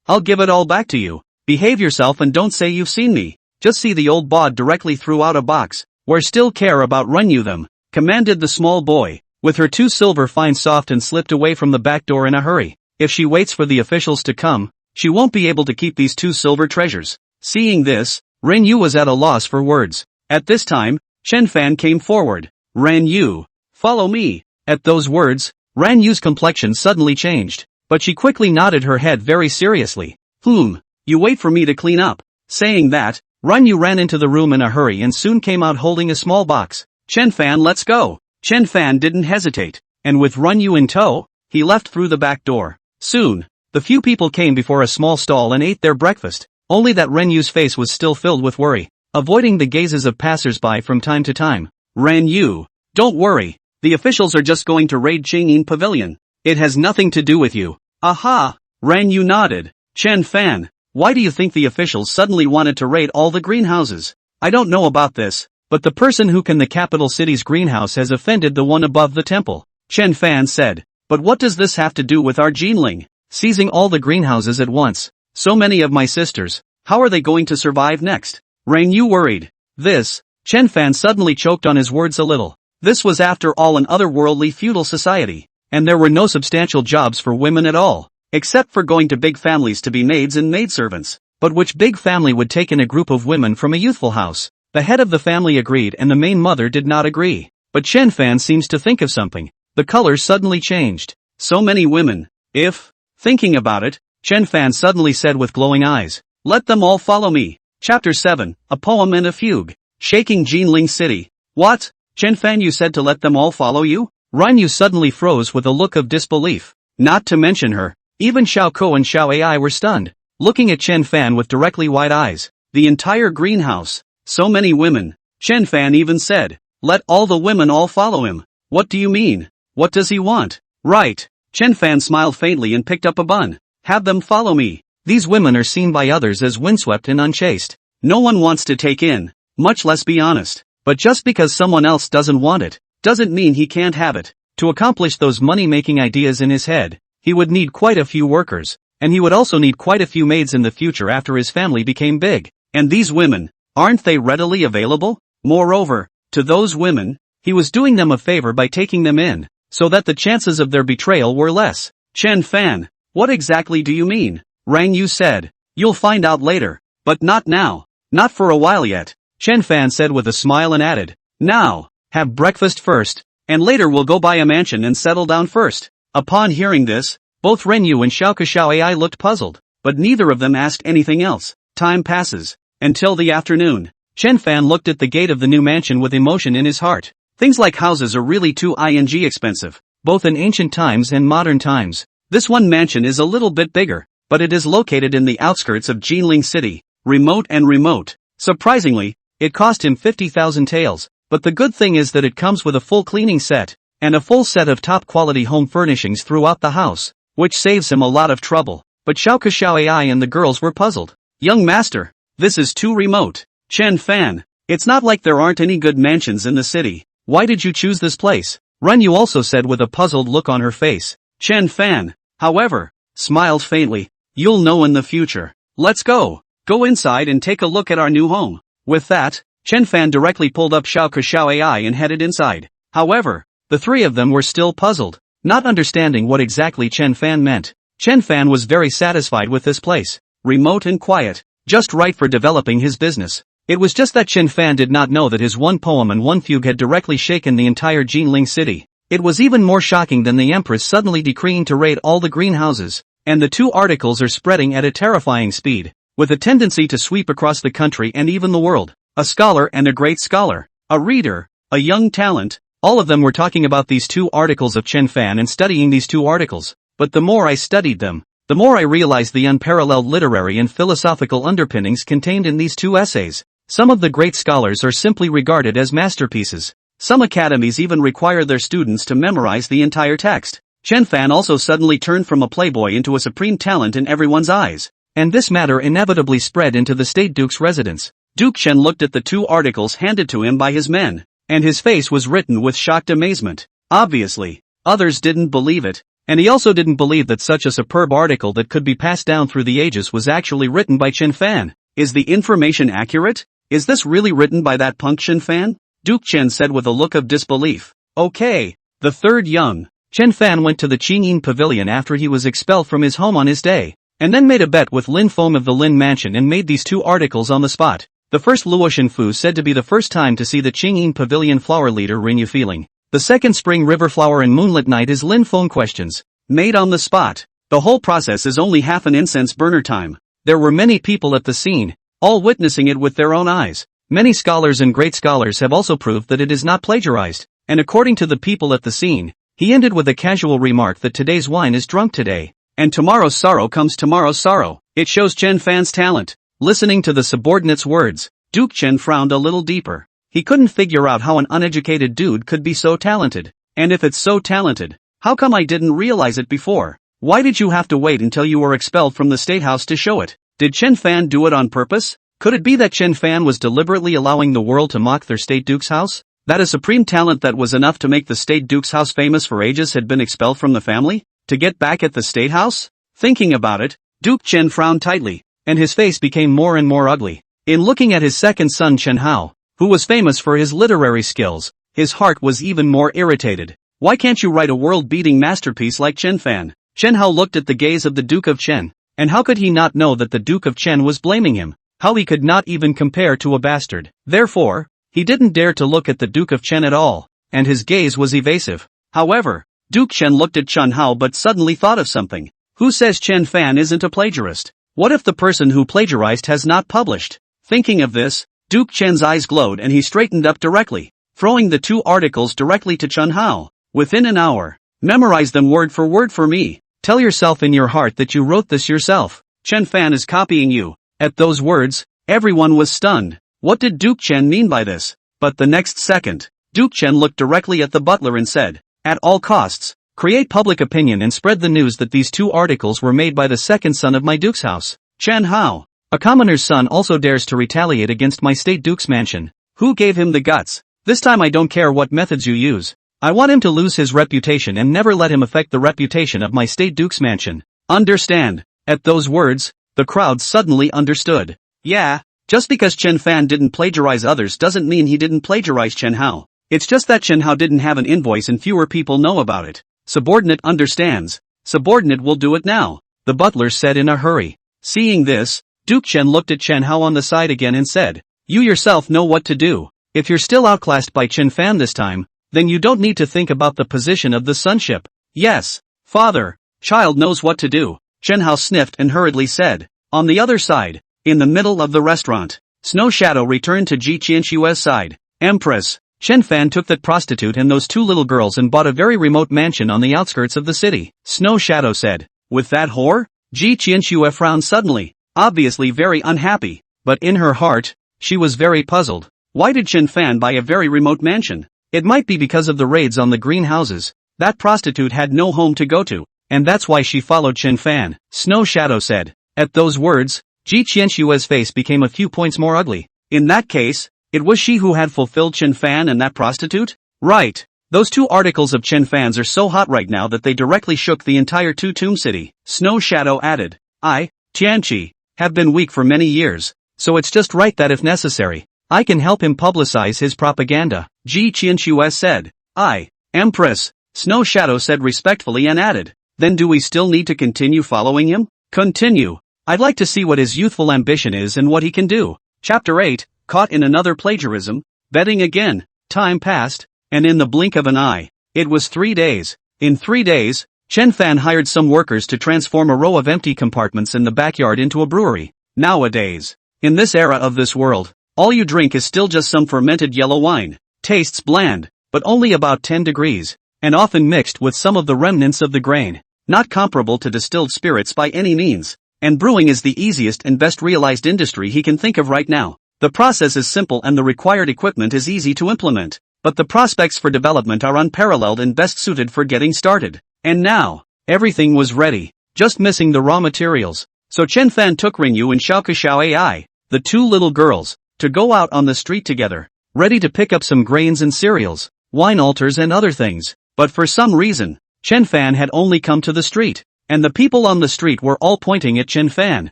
[SPEAKER 1] I'll give it all back to you. Behave yourself and don't say you've seen me. Just see, the old bod directly threw out a box. Where still care about Renyu them, commanded the small boy, with her 2 silver fine soft, and slipped away from the back door in a hurry. If she waits for the officials to come, she won't be able to keep these 2 silver treasures. Seeing this, Renyu was at a loss for words. At this time, Chen Fan came forward. Renyu, follow me. At those words, Renyu's complexion suddenly changed, but she quickly nodded her head very seriously. You wait for me to clean up. Saying that, Renyu ran into the room in a hurry and soon came out holding a small box. Chen Fan, let's go. Chen Fan didn't hesitate, and with Renyu in tow, he left through the back door. Soon, the few people came before a small stall and ate their breakfast, only that Renyu's face was still filled with worry, avoiding the gazes of passers-by from time to time. Renyu, don't worry, the officials are just going to raid Qingyin Pavilion. It has nothing to do with you. Aha! Renyu nodded. Chen Fan, why do you think the officials suddenly wanted to raid all the greenhouses? I don't know about this, but the person who can the capital city's greenhouse has offended the one above the temple. Chen Fan said. But what does this have to do with our Jinling seizing all the greenhouses at once? So many of my sisters, how are they going to survive next? Renyu worried. This, Chen Fan suddenly choked on his words a little. This was after all an otherworldly feudal society, and there were no substantial jobs for women at all, except for going to big families to be maids and maidservants. But which big family would take in a group of women from a youthful house? The head of the family agreed and the main mother did not agree. But Chen Fan seems to think of something. The color suddenly changed. So many women. If, thinking about it, Chen Fan suddenly said with glowing eyes, let them all follow me. Chapter 7, A Poem and a Fugue. Shaking Jinling City. What? Chen Fan, you said to let them all follow you? Renyu suddenly froze with a look of disbelief. Not to mention her, even Xiao Ko and Xiao Ai were stunned, looking at Chen Fan with directly wide eyes. The entire greenhouse. So many women. Chen Fan even said, let all the women all follow him. What do you mean? What does he want? Right. Chen Fan smiled faintly and picked up a bun. Have them follow me. These women are seen by others as windswept and unchaste. No one wants to take in, much less be honest. But just because someone else doesn't want it, doesn't mean he can't have it. To accomplish those money-making ideas in his head, he would need quite a few workers, and he would also need quite a few maids in the future after his family became big. And these women, aren't they readily available? Moreover, to those women, he was doing them a favor by taking them in, so that the chances of their betrayal were less. Chen Fan, what exactly do you mean? Renyu said. You'll find out later, but not now. Not for a while yet. Chen Fan said with a smile and added, now, have breakfast first, and later we'll go buy a mansion and settle down first. Upon hearing this, both Renyu and Xiao Xiao Ai looked puzzled, but neither of them asked anything else. Time passes. Until the afternoon. Chen Fan looked at the gate of the new mansion with emotion in his heart. Things like houses are really too expensive, both in ancient times and modern times. This one mansion is a little bit bigger, but it is located in the outskirts of Jinling City, remote. Surprisingly, it cost him 50,000 taels, but the good thing is that it comes with a full cleaning set, and a full set of top-quality home furnishings throughout the house, which saves him a lot of trouble. But Xiao Xiao Ai and the girls were puzzled. Young master, this is too remote. Chen Fan, it's not like there aren't any good mansions in the city. Why did you choose this place? Renyu also said with a puzzled look on her face. Chen Fan, however, smiled faintly. You'll know in the future. Let's go. Go inside and take a look at our new home. With that, Chen Fan directly pulled up Xiao Xiao Ai and headed inside. However, the three of them were still puzzled, not understanding what exactly Chen Fan meant. Chen Fan was very satisfied with this place. Remote and quiet, just right for developing his business. It was just that Chen Fan did not know that his one poem and one fugue had directly shaken the entire Jinling city. It was even more shocking than the Empress suddenly decreeing to raid all the greenhouses, and the two articles are spreading at a terrifying speed, with a tendency to sweep across the country and even the world. A scholar and a great scholar, a reader, a young talent, all of them were talking about these two articles of Chen Fan and studying these two articles, but the more I studied them, the more I realized the unparalleled literary and philosophical underpinnings contained in these two essays. Some of the great scholars are simply regarded as masterpieces. Some academies even require their students to memorize the entire text. Chen Fan also suddenly turned from a playboy into a supreme talent in everyone's eyes. And this matter inevitably spread into the state duke's residence. Duke Chen looked at the two articles handed to him by his men, and his face was written with shocked amazement. Obviously, others didn't believe it, and he also didn't believe that such a superb article that could be passed down through the ages was actually written by Chen Fan. Is the information accurate? Is this really written by that punk Chen Fan? Duke Chen said with a look of disbelief. Okay. The third young Chen Fan went to the Qingyin Pavilion after he was expelled from his home on his day, and then made a bet with Lin Feng of the Lin Mansion and made these two articles on the spot. The first Luo Shenfu said to be the first time to see the Qingyin Pavilion flower leader Rin Yu feeling. The second spring river flower and moonlit night is Lin Feng questions. Made on the spot. The whole process is only half an incense burner time. There were many people at the scene, all witnessing it with their own eyes. Many scholars and great scholars have also proved that it is not plagiarized, and according to the people at the scene, he ended with a casual remark that today's wine is drunk today, and tomorrow's sorrow comes tomorrow's sorrow. It shows Chen Fan's talent. Listening to the subordinate's words, Duke Chen frowned a little deeper. He couldn't figure out how an uneducated dude could be so talented. And if it's so talented, how come I didn't realize it before? Why did you have to wait until you were expelled from the State House to show it? Did Chen Fan do it on purpose? Could it be that Chen Fan was deliberately allowing the world to mock their State Duke's house? That a supreme talent that was enough to make the State Duke's house famous for ages had been expelled from the family? To get back at the State House? Thinking about it, Duke Chen frowned tightly, and his face became more and more ugly. In looking at his second son Chen Hao, who was famous for his literary skills, his heart was even more irritated. Why can't you write a world-beating masterpiece like Chen Fan? Chen Hao looked at the gaze of the Duke of Chen, and how could he not know that the Duke of Chen was blaming him? How he could not even compare to a bastard. Therefore, he didn't dare to look at the Duke of Chen at all, and his gaze was evasive. However, Duke Chen looked at Chen Hao but suddenly thought of something. Who says Chen Fan isn't a plagiarist? What if the person who plagiarized has not published? Thinking of this, Duke Chen's eyes glowed and he straightened up directly, throwing the two articles directly to Chen Hao. Within an hour, memorize them word for me. Tell yourself in your heart that you wrote this yourself. Chen Fan is copying you. At those words, everyone was stunned. What did Duke Chen mean by this? But the next second, Duke Chen looked directly at the butler and said, at all costs, create public opinion and spread the news that these two articles were made by the second son of my duke's house, Chen Hao. A commoner's son also dares to retaliate against my state duke's mansion. Who gave him the guts? This time I don't care what methods you use. I want him to lose his reputation and never let him affect the reputation of my state duke's mansion. Understand? At those words, the crowd suddenly understood. Yeah, just because Chen Fan didn't plagiarize others doesn't mean he didn't plagiarize Chen Hao. It's just that Chen Hao didn't have an invoice and fewer people know about it. Subordinate understands. Subordinate will do it now, the butler said in a hurry. Seeing this, Duke Chen looked at Chen Hao on the side again and said, you yourself know what to do. If you're still outclassed by Chen Fan this time, then you don't need to think about the position of the sonship. Yes, father, child knows what to do, Chen Hao sniffed and hurriedly said. On the other side, in the middle of the restaurant, Snow Shadow returned to Ji Qianshue's side. Empress, Chen Fan took that prostitute and those two little girls and bought a very remote mansion on the outskirts of the city, Snow Shadow said. With that whore? Ji Qianshue frowned suddenly, obviously very unhappy, but in her heart, she was very puzzled. Why did Chen Fan buy a very remote mansion? It might be because of the raids on the greenhouses. That prostitute had no home to go to, and that's why she followed Chen Fan, Snow Shadow said. At those words, Ji Qianshue's face became a few points more ugly. In that case, it was she who had fulfilled Chen Fan and that prostitute? Right. Those two articles of Chen Fan's are so hot right now that they directly shook the entire Tomb City, Snow Shadow added. I, Tianqi, have been weak for many years, so it's just right that if necessary, I can help him publicize his propaganda, Ji Qianshue said. I, Empress, Snow Shadow said respectfully and added. Then do we still need to continue following him? Continue. I'd like to see what his youthful ambition is and what he can do. Chapter 8, caught in another plagiarism, betting again. Time passed, and in the blink of an eye, it was 3 days. In 3 days, Chen Fan hired some workers to transform a row of empty compartments in the backyard into a brewery. Nowadays, in this era of this world, all you drink is still just some fermented yellow wine. Tastes bland, but only about 10 degrees, and often mixed with some of the remnants of the grain. Not comparable to distilled spirits by any means. And brewing is the easiest and best realized industry he can think of right now. The process is simple and the required equipment is easy to implement. But the prospects for development are unparalleled and best suited for getting started. And now, everything was ready, just missing the raw materials. So Chen Fan took Ringyu and Xiao Ai, the 2 little girls, to go out on the street together, ready to pick up some grains and cereals, wine altars and other things. But for some reason, Chen Fan had only come to the street, and the people on the street were all pointing at Chen Fan,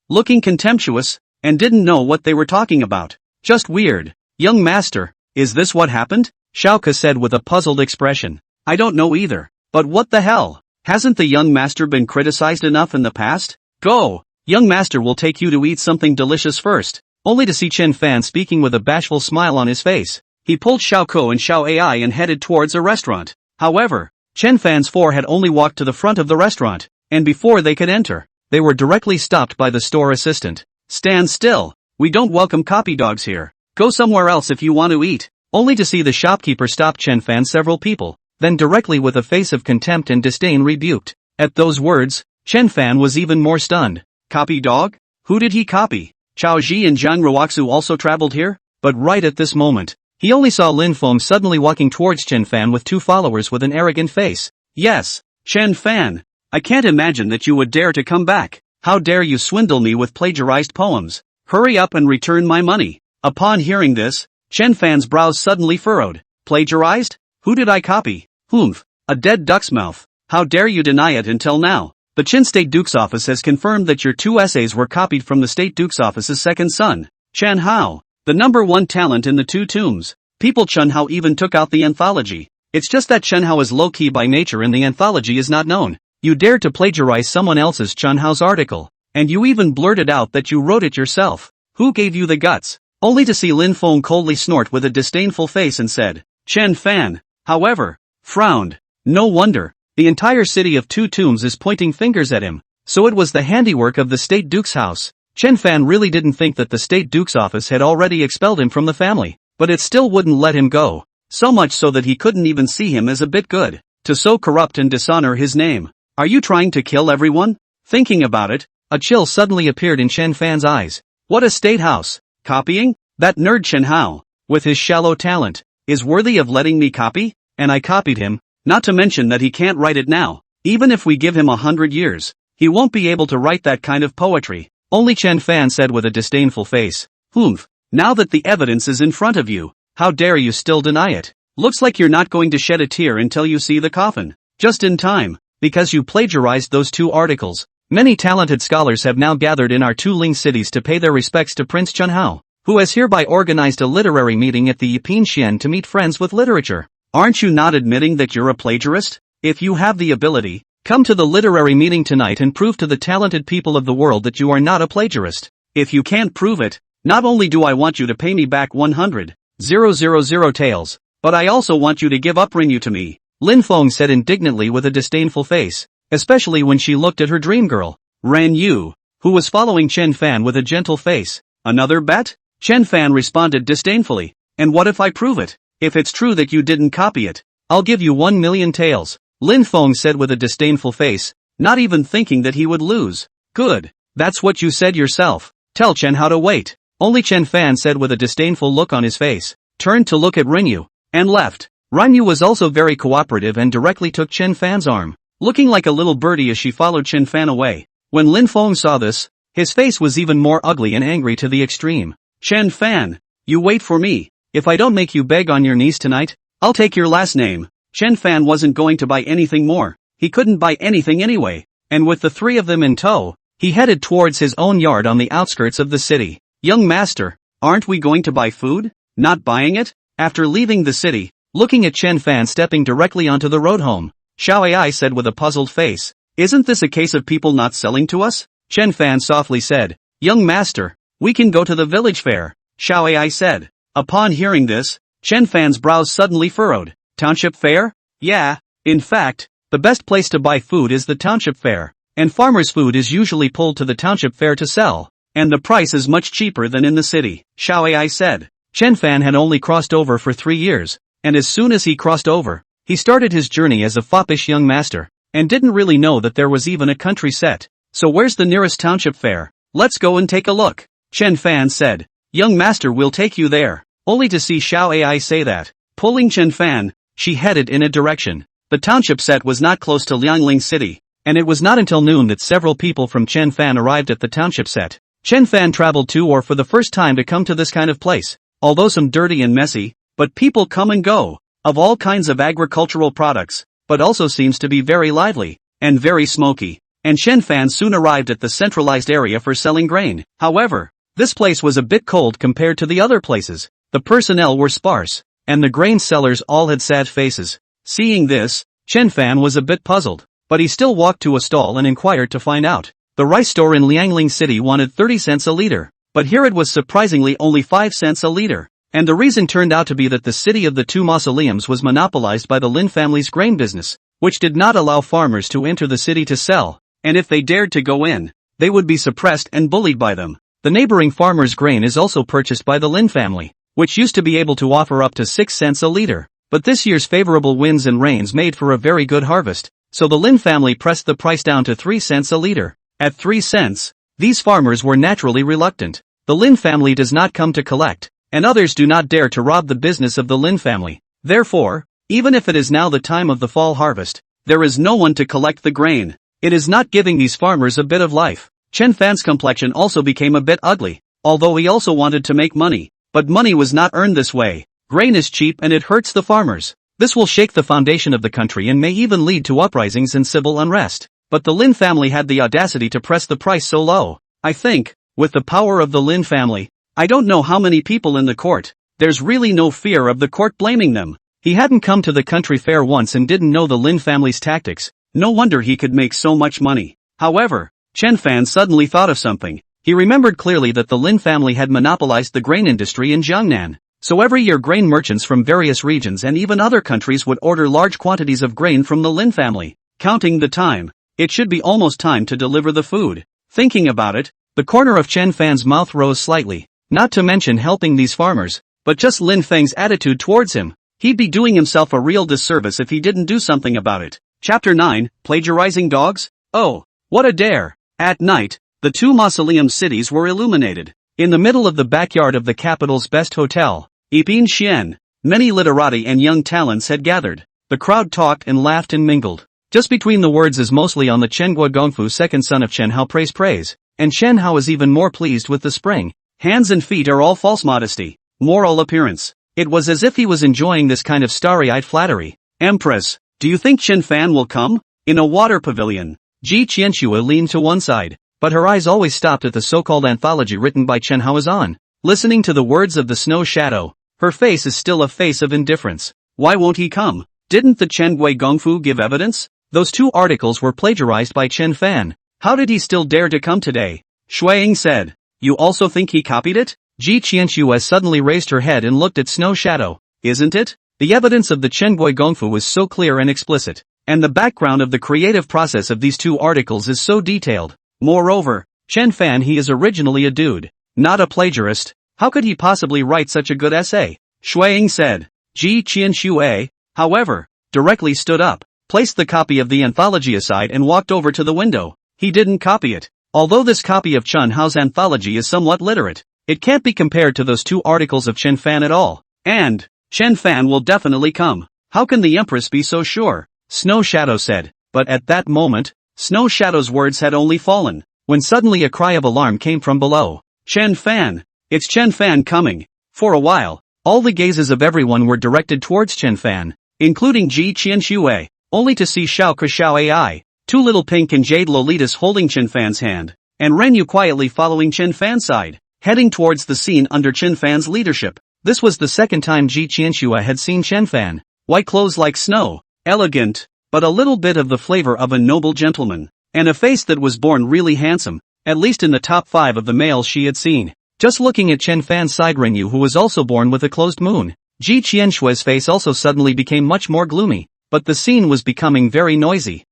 [SPEAKER 1] looking contemptuous, and didn't know what they were talking about. Just weird. Young master, is this what happened? Xiaoke said with a puzzled expression. I don't know either. But what the hell? Hasn't the young master been criticized enough in the past? Go! Young master will take you to eat something delicious first. Only to see Chen Fan speaking with a bashful smile on his face. He pulled Xiaoko and Xiao Ai and headed towards a restaurant. However, Chen Fan's 4 had only walked to the front of the restaurant, and before they could enter, they were directly stopped by the store assistant. Stand still. We don't welcome copy dogs here. Go somewhere else if you want to eat. Only to see the shopkeeper stop Chen Fan several people, then directly with a face of contempt and disdain rebuked. At those words, Chen Fan was even more stunned. Copy dog? Who did he copy? Chao Ji and Zhang Ruoxu also traveled here? But right at this moment, he only saw Lin Feng suddenly walking towards Chen Fan with 2 followers with an arrogant face. Yes, Chen Fan. I can't imagine that you would dare to come back. How dare you swindle me with plagiarized poems? Hurry up and return my money. Upon hearing this, Chen Fan's brows suddenly furrowed. Plagiarized? Who did I copy? Humph, a dead duck's mouth. How dare you deny it until now? The Qin State Duke's office has confirmed that your 2 essays were copied from the State Duke's office's second son, Chen Hao, the #1 talent in the 2 tombs. People Chen Hao even took out the anthology. It's just that Chen Hao is low-key by nature and the anthology is not known. You dared to plagiarize someone else's Chen Hao's article, and you even blurted out that you wrote it yourself. Who gave you the guts? Only to see Lin Feng coldly snort with a disdainful face and said, Chen Fan, however, frowned. No wonder, the entire city of 2 tombs is pointing fingers at him. So it was the handiwork of the State Duke's house. Chen Fan really didn't think that the State Duke's office had already expelled him from the family, but it still wouldn't let him go. So much so that he couldn't even see him as a bit good. To so corrupt and dishonor his name. Are you trying to kill everyone? Thinking about it, a chill suddenly appeared in Chen Fan's eyes. What a state house. Copying? That nerd Chen Hao, with his shallow talent, is worthy of letting me copy? And I copied him, not to mention that he can't write it now. Even if we give him 100 years, he won't be able to write that kind of poetry. Only Chen Fan said with a disdainful face. Humph, now that the evidence is in front of you, how dare you still deny it? Looks like you're not going to shed a tear until you see the coffin. Just in time, because you plagiarized those 2 articles. Many talented scholars have now gathered in our 2 Ling cities to pay their respects to Prince Chen Hao, who has hereby organized a literary meeting at the Yipin Xian to meet friends with literature. Aren't you not admitting that you're a plagiarist? If you have the ability, come to the literary meeting tonight and prove to the talented people of the world that you are not a plagiarist. If you can't prove it, not only do I want you to pay me back 100,000 taels, but I also want you to give up Ringyu to me. Lin Feng said indignantly with a disdainful face, especially when she looked at her dream girl, Ran Yu, who was following Chen Fan with a gentle face. Another bet? Chen Fan responded disdainfully. And what if I prove it? If it's true that you didn't copy it, I'll give you 1 million taels. Lin Feng said with a disdainful face, not even thinking that he would lose. Good. That's what you said yourself. Tell Chen how to wait. Only Chen Fan said with a disdainful look on his face, turned to look at Ringyu, and left. Rinyu was also very cooperative and directly took Chen Fan's arm, looking like a little birdie as she followed Chen Fan away. When Lin Feng saw this, his face was even more ugly and angry to the extreme. Chen Fan, you wait for me. If I don't make you beg on your knees tonight, I'll take your last name. Chen Fan wasn't going to buy anything more. He couldn't buy anything anyway. And with the 3 of them in tow, he headed towards his own yard on the outskirts of the city. Young master, aren't we going to buy food? Not buying it? After leaving the city, looking at Chen Fan stepping directly onto the road home, Xiao Ai said with a puzzled face, isn't this a case of people not selling to us? Chen Fan softly said, young master, we can go to the village fair. Xiao Ai said. Upon hearing this, Chen Fan's brows suddenly furrowed. Township fair? Yeah. In fact, the best place to buy food is the township fair, and farmers' food is usually pulled to the township fair to sell, and the price is much cheaper than in the city, Xiao Ai said. Chen Fan had only crossed over for 3 years, and as soon as he crossed over, he started his journey as a foppish young master, and didn't really know that there was even a country set. So where's the nearest township fair? Let's go and take a look, Chen Fan said. Young master will take you there, only to see Xiao Ai say that. Pulling Chen Fan, she headed in a direction. The township set was not close to Liangling City, and it was not until noon that several people from Chen Fan arrived at the township set. Chen Fan traveled to or for the first time to come to this kind of place, although some dirty and messy, but people come and go, of all kinds of agricultural products, but also seems to be very lively, and very smoky, and Chen Fan soon arrived at the centralized area for selling grain. However, this place was a bit cold compared to the other places, the personnel were sparse, and the grain sellers all had sad faces. Seeing this, Chen Fan was a bit puzzled, but he still walked to a stall and inquired to find out. The rice store in Liangling City wanted 30 cents a liter, but here it was surprisingly only 5 cents a liter, and the reason turned out to be that the city of the 2 mausoleums was monopolized by the Lin family's grain business, which did not allow farmers to enter the city to sell, and if they dared to go in, they would be suppressed and bullied by them. The neighboring farmers' grain is also purchased by the Lin family, which used to be able to offer up to 6 cents a liter. But this year's favorable winds and rains made for a very good harvest, so the Lin family pressed the price down to 3 cents a liter. At 3 cents, these farmers were naturally reluctant. The Lin family does not come to collect, and others do not dare to rob the business of the Lin family. Therefore, even if it is now the time of the fall harvest, there is no one to collect the grain. It is not giving these farmers a bit of life. Chen Fan's complexion also became a bit ugly, although he also wanted to make money, but money was not earned this way. Grain is cheap and it hurts the farmers. This will shake the foundation of the country and may even lead to uprisings and civil unrest. But the Lin family had the audacity to press the price so low. I think, with the power of the Lin family, I don't know how many people in the court, there's really no fear of the court blaming them. He hadn't come to the country fair once and didn't know the Lin family's tactics. No wonder he could make so much money. However, Chen Fan suddenly thought of something. He remembered clearly that the Lin family had monopolized the grain industry in Jiangnan. So every year grain merchants from various regions and even other countries would order large quantities of grain from the Lin family. Counting the time, it should be almost time to deliver the food. Thinking about it, the corner of Chen Fan's mouth rose slightly, not to mention helping these farmers, but just Lin Feng's attitude towards him. He'd be doing himself a real disservice if he didn't do something about it. Chapter 9, Plagiarizing Dogs? Oh, what a dare! At night, the 2 mausoleum cities were illuminated. In the middle of the backyard of the capital's best hotel, Yipin Xian, many literati and young talents had gathered. The crowd talked and laughed and mingled. Just between the words is mostly on the Chengguo Gongfu, second son of Chen Hao, praise, and Chen Hao is even more pleased with the spring. Hands and feet are all false modesty. Moral appearance. It was as if he was enjoying this kind of starry-eyed flattery. Empress, do you think Chen Fan will come? In a water pavilion, Ji Qianxue leaned to one side, but her eyes always stopped at the so-called anthology written by Chen Hao on. Listening to the words of the snow shadow, her face is still a face of indifference. Why won't he come? Didn't the Chengui Gongfu give evidence? Those 2 articles were plagiarized by Chen Fan. How did he still dare to come today? Shuiying said. You also think he copied it? Ji Qianxue suddenly raised her head and looked at Snow Shadow. Isn't it? The evidence of the Chengui Gongfu was so clear and explicit, and the background of the creative process of these 2 articles is so detailed. Moreover, Chen Fan, he is originally a dude, not a plagiarist. How could he possibly write such a good essay? Shuiying said. Ji Qianxue, however, directly stood up, placed the copy of the anthology aside and walked over to the window. He didn't copy it. Although this copy of Chen Hao's anthology is somewhat literate, it can't be compared to those 2 articles of Chen Fan at all. And Chen Fan will definitely come. How can the Empress be so sure? Snow Shadow said. But at that moment, Snow Shadow's words had only fallen, when suddenly a cry of alarm came from below. Chen Fan! It's Chen Fan coming! For a while, all the gazes of everyone were directed towards Chen Fan, including Ji Qianxue, only to see Xiao Ke Xiao Ai, 2 little pink and jade lolitas holding Chen Fan's hand, and Renyu quietly following Chen Fan's side, heading towards the scene under Chen Fan's leadership. This was the second time Ji Qianxue had seen Chen Fan. White clothes like snow, elegant, but a little bit of the flavor of a noble gentleman, and a face that was born really handsome, at least in the top 5 of the males she had seen. Just looking at Chen Fan sighed Renyu, who was also born with a closed moon. Ji Qianshui's face also suddenly became much more gloomy, but the scene was becoming very noisy.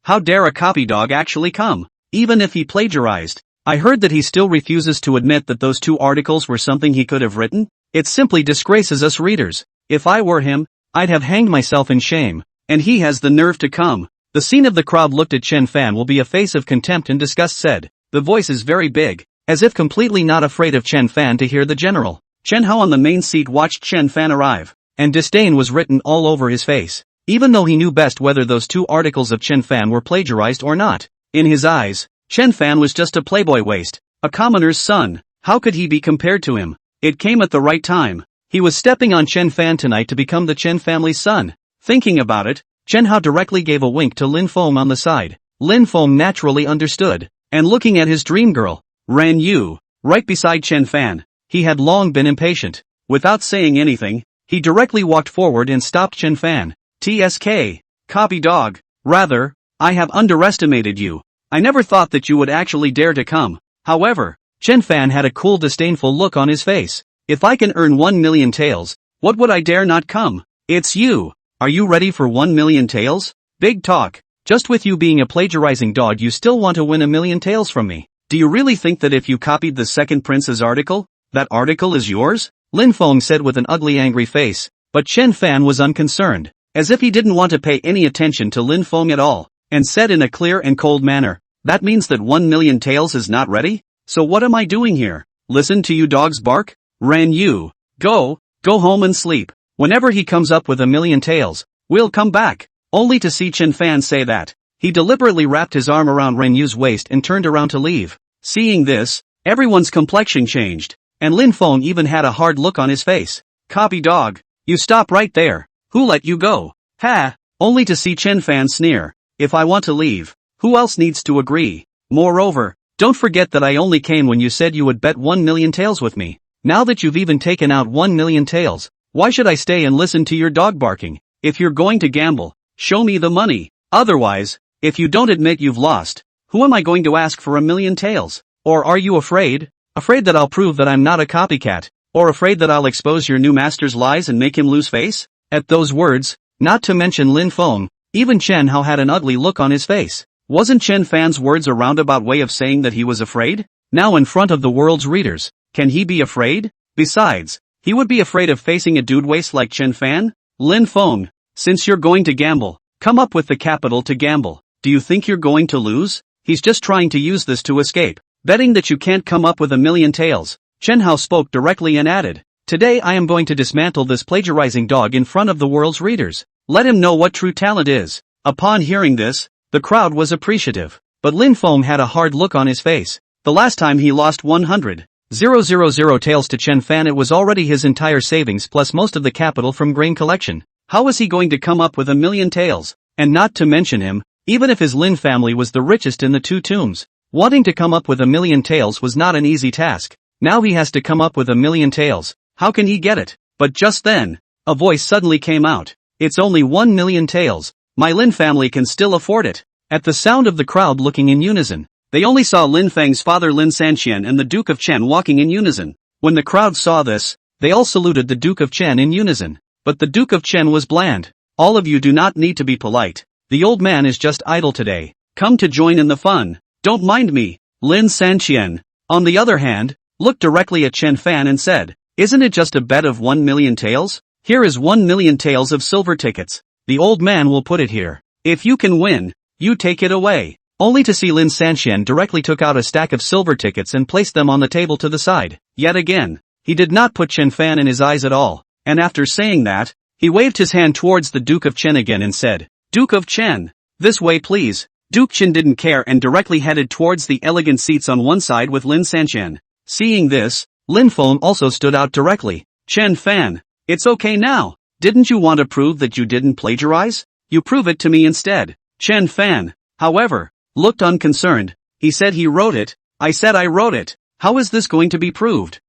[SPEAKER 1] How dare a copy dog actually come? Even if he plagiarized. I heard that he still refuses to admit that those 2 articles were something he could have written. It simply disgraces us readers. If I were him, I'd have hanged myself in shame. And he has the nerve to come. The scene of the crowd looked at Chen Fan will be a face of contempt and disgust said. The voice is very big, as if completely not afraid of Chen Fan to hear the general. Chen Hao on the main seat watched Chen Fan arrive, and disdain was written all over his face, even though he knew best whether those 2 articles of Chen Fan were plagiarized or not. In his eyes, Chen Fan was just a playboy waste, a commoner's son. How could he be compared to him? It came at the right time. He was stepping on Chen Fan tonight to become the Chen family's son. Thinking about it, Chen Hao directly gave a wink to Lin Feng on the side. Lin Feng naturally understood, and looking at his dream girl, Ran Yu, right beside Chen Fan, he had long been impatient. Without saying anything, he directly walked forward and stopped Chen Fan. TSK, copy dog. Rather, I have underestimated you. I never thought that you would actually dare to come. However, Chen Fan had a cool disdainful look on his face. If I can earn 1 million taels, what would I dare not come? It's you. Are you ready for 1 million taels? Big talk. Just with you being a plagiarizing dog you still want to win 1 million taels from me. Do you really think that if you copied the second prince's article, that article is yours? Lin Feng said with an ugly angry face, but Chen Fan was unconcerned, as if he didn't want to pay any attention to Lin Feng at all, and said in a clear and cold manner, that means that 1 million taels is not ready? So what am I doing here? Listen to you dogs bark? Ran Yu, go home and sleep. Whenever he comes up with 1 million taels, we'll come back. Only to see Chen Fan say that. He deliberately wrapped his arm around Ren Yu's waist and turned around to leave. Seeing this, everyone's complexion changed, and Lin Feng even had a hard look on his face. Copy dog, you stop right there. Who let you go? Ha! Only to see Chen Fan sneer. If I want to leave, who else needs to agree? Moreover, don't forget that I only came when you said you would bet 1 million taels with me. Now that you've even taken out 1 million taels, why should I stay and listen to your dog barking? If you're going to gamble, show me the money. Otherwise, if you don't admit you've lost, who am I going to ask for 1 million taels? Or are you afraid? Afraid that I'll prove that I'm not a copycat? Or afraid that I'll expose your new master's lies and make him lose face? At those words, not to mention Lin Feng, even Chen Hao had an ugly look on his face. Wasn't Chen Fan's words a roundabout way of saying that he was afraid? Now in front of the world's readers, can he be afraid? Besides, he would be afraid of facing a dude waste like Chen Fan? Lin Feng, since you're going to gamble, come up with the capital to gamble. Do you think you're going to lose? He's just trying to use this to escape, betting that you can't come up with 1 million taels. Chen Hao spoke directly and added, today I am going to dismantle this plagiarizing dog in front of the world's readers. Let him know what true talent is. Upon hearing this, the crowd was appreciative, but Lin Feng had a hard look on his face. The last time he lost 100,000 taels to Chen Fan, it was already his entire savings plus most of the capital from grain collection. How was he going to come up with 1 million taels? And not to mention him, even if his Lin family was the richest in the 2 tombs, wanting to come up with 1 million taels was not an easy task. Now he has to come up with 1 million taels. How can he get it? But just then, a voice suddenly came out. It's only 1 million taels. My Lin family can still afford it. At the sound of the crowd looking in unison, they only saw Lin Feng's father Lin Sanqian and the Duke of Chen walking in unison. When the crowd saw this, they all saluted the Duke of Chen in unison. But the Duke of Chen was bland. All of you do not need to be polite. The old man is just idle today. Come to join in the fun. Don't mind me. Lin Sanqian, on the other hand, looked directly at Chen Fan and said, isn't it just a bet of 1 million taels? Here is 1 million taels of silver tickets. The old man will put it here. If you can win, you take it away. Only to see Lin Sanqian directly took out a stack of silver tickets and placed them on the table to the side. Yet again, he did not put Chen Fan in his eyes at all, and after saying that, he waved his hand towards the Duke of Chen again and said, Duke of Chen, this way please. Duke Chen didn't care and directly headed towards the elegant seats on one side with Lin Sanqian. Seeing this, Lin Feng also stood out directly. Chen Fan, it's okay now. Didn't you want to prove that you didn't plagiarize? You prove it to me instead. Chen Fan, however, looked unconcerned. He said he wrote it. I said I wrote it. How is this going to be proved?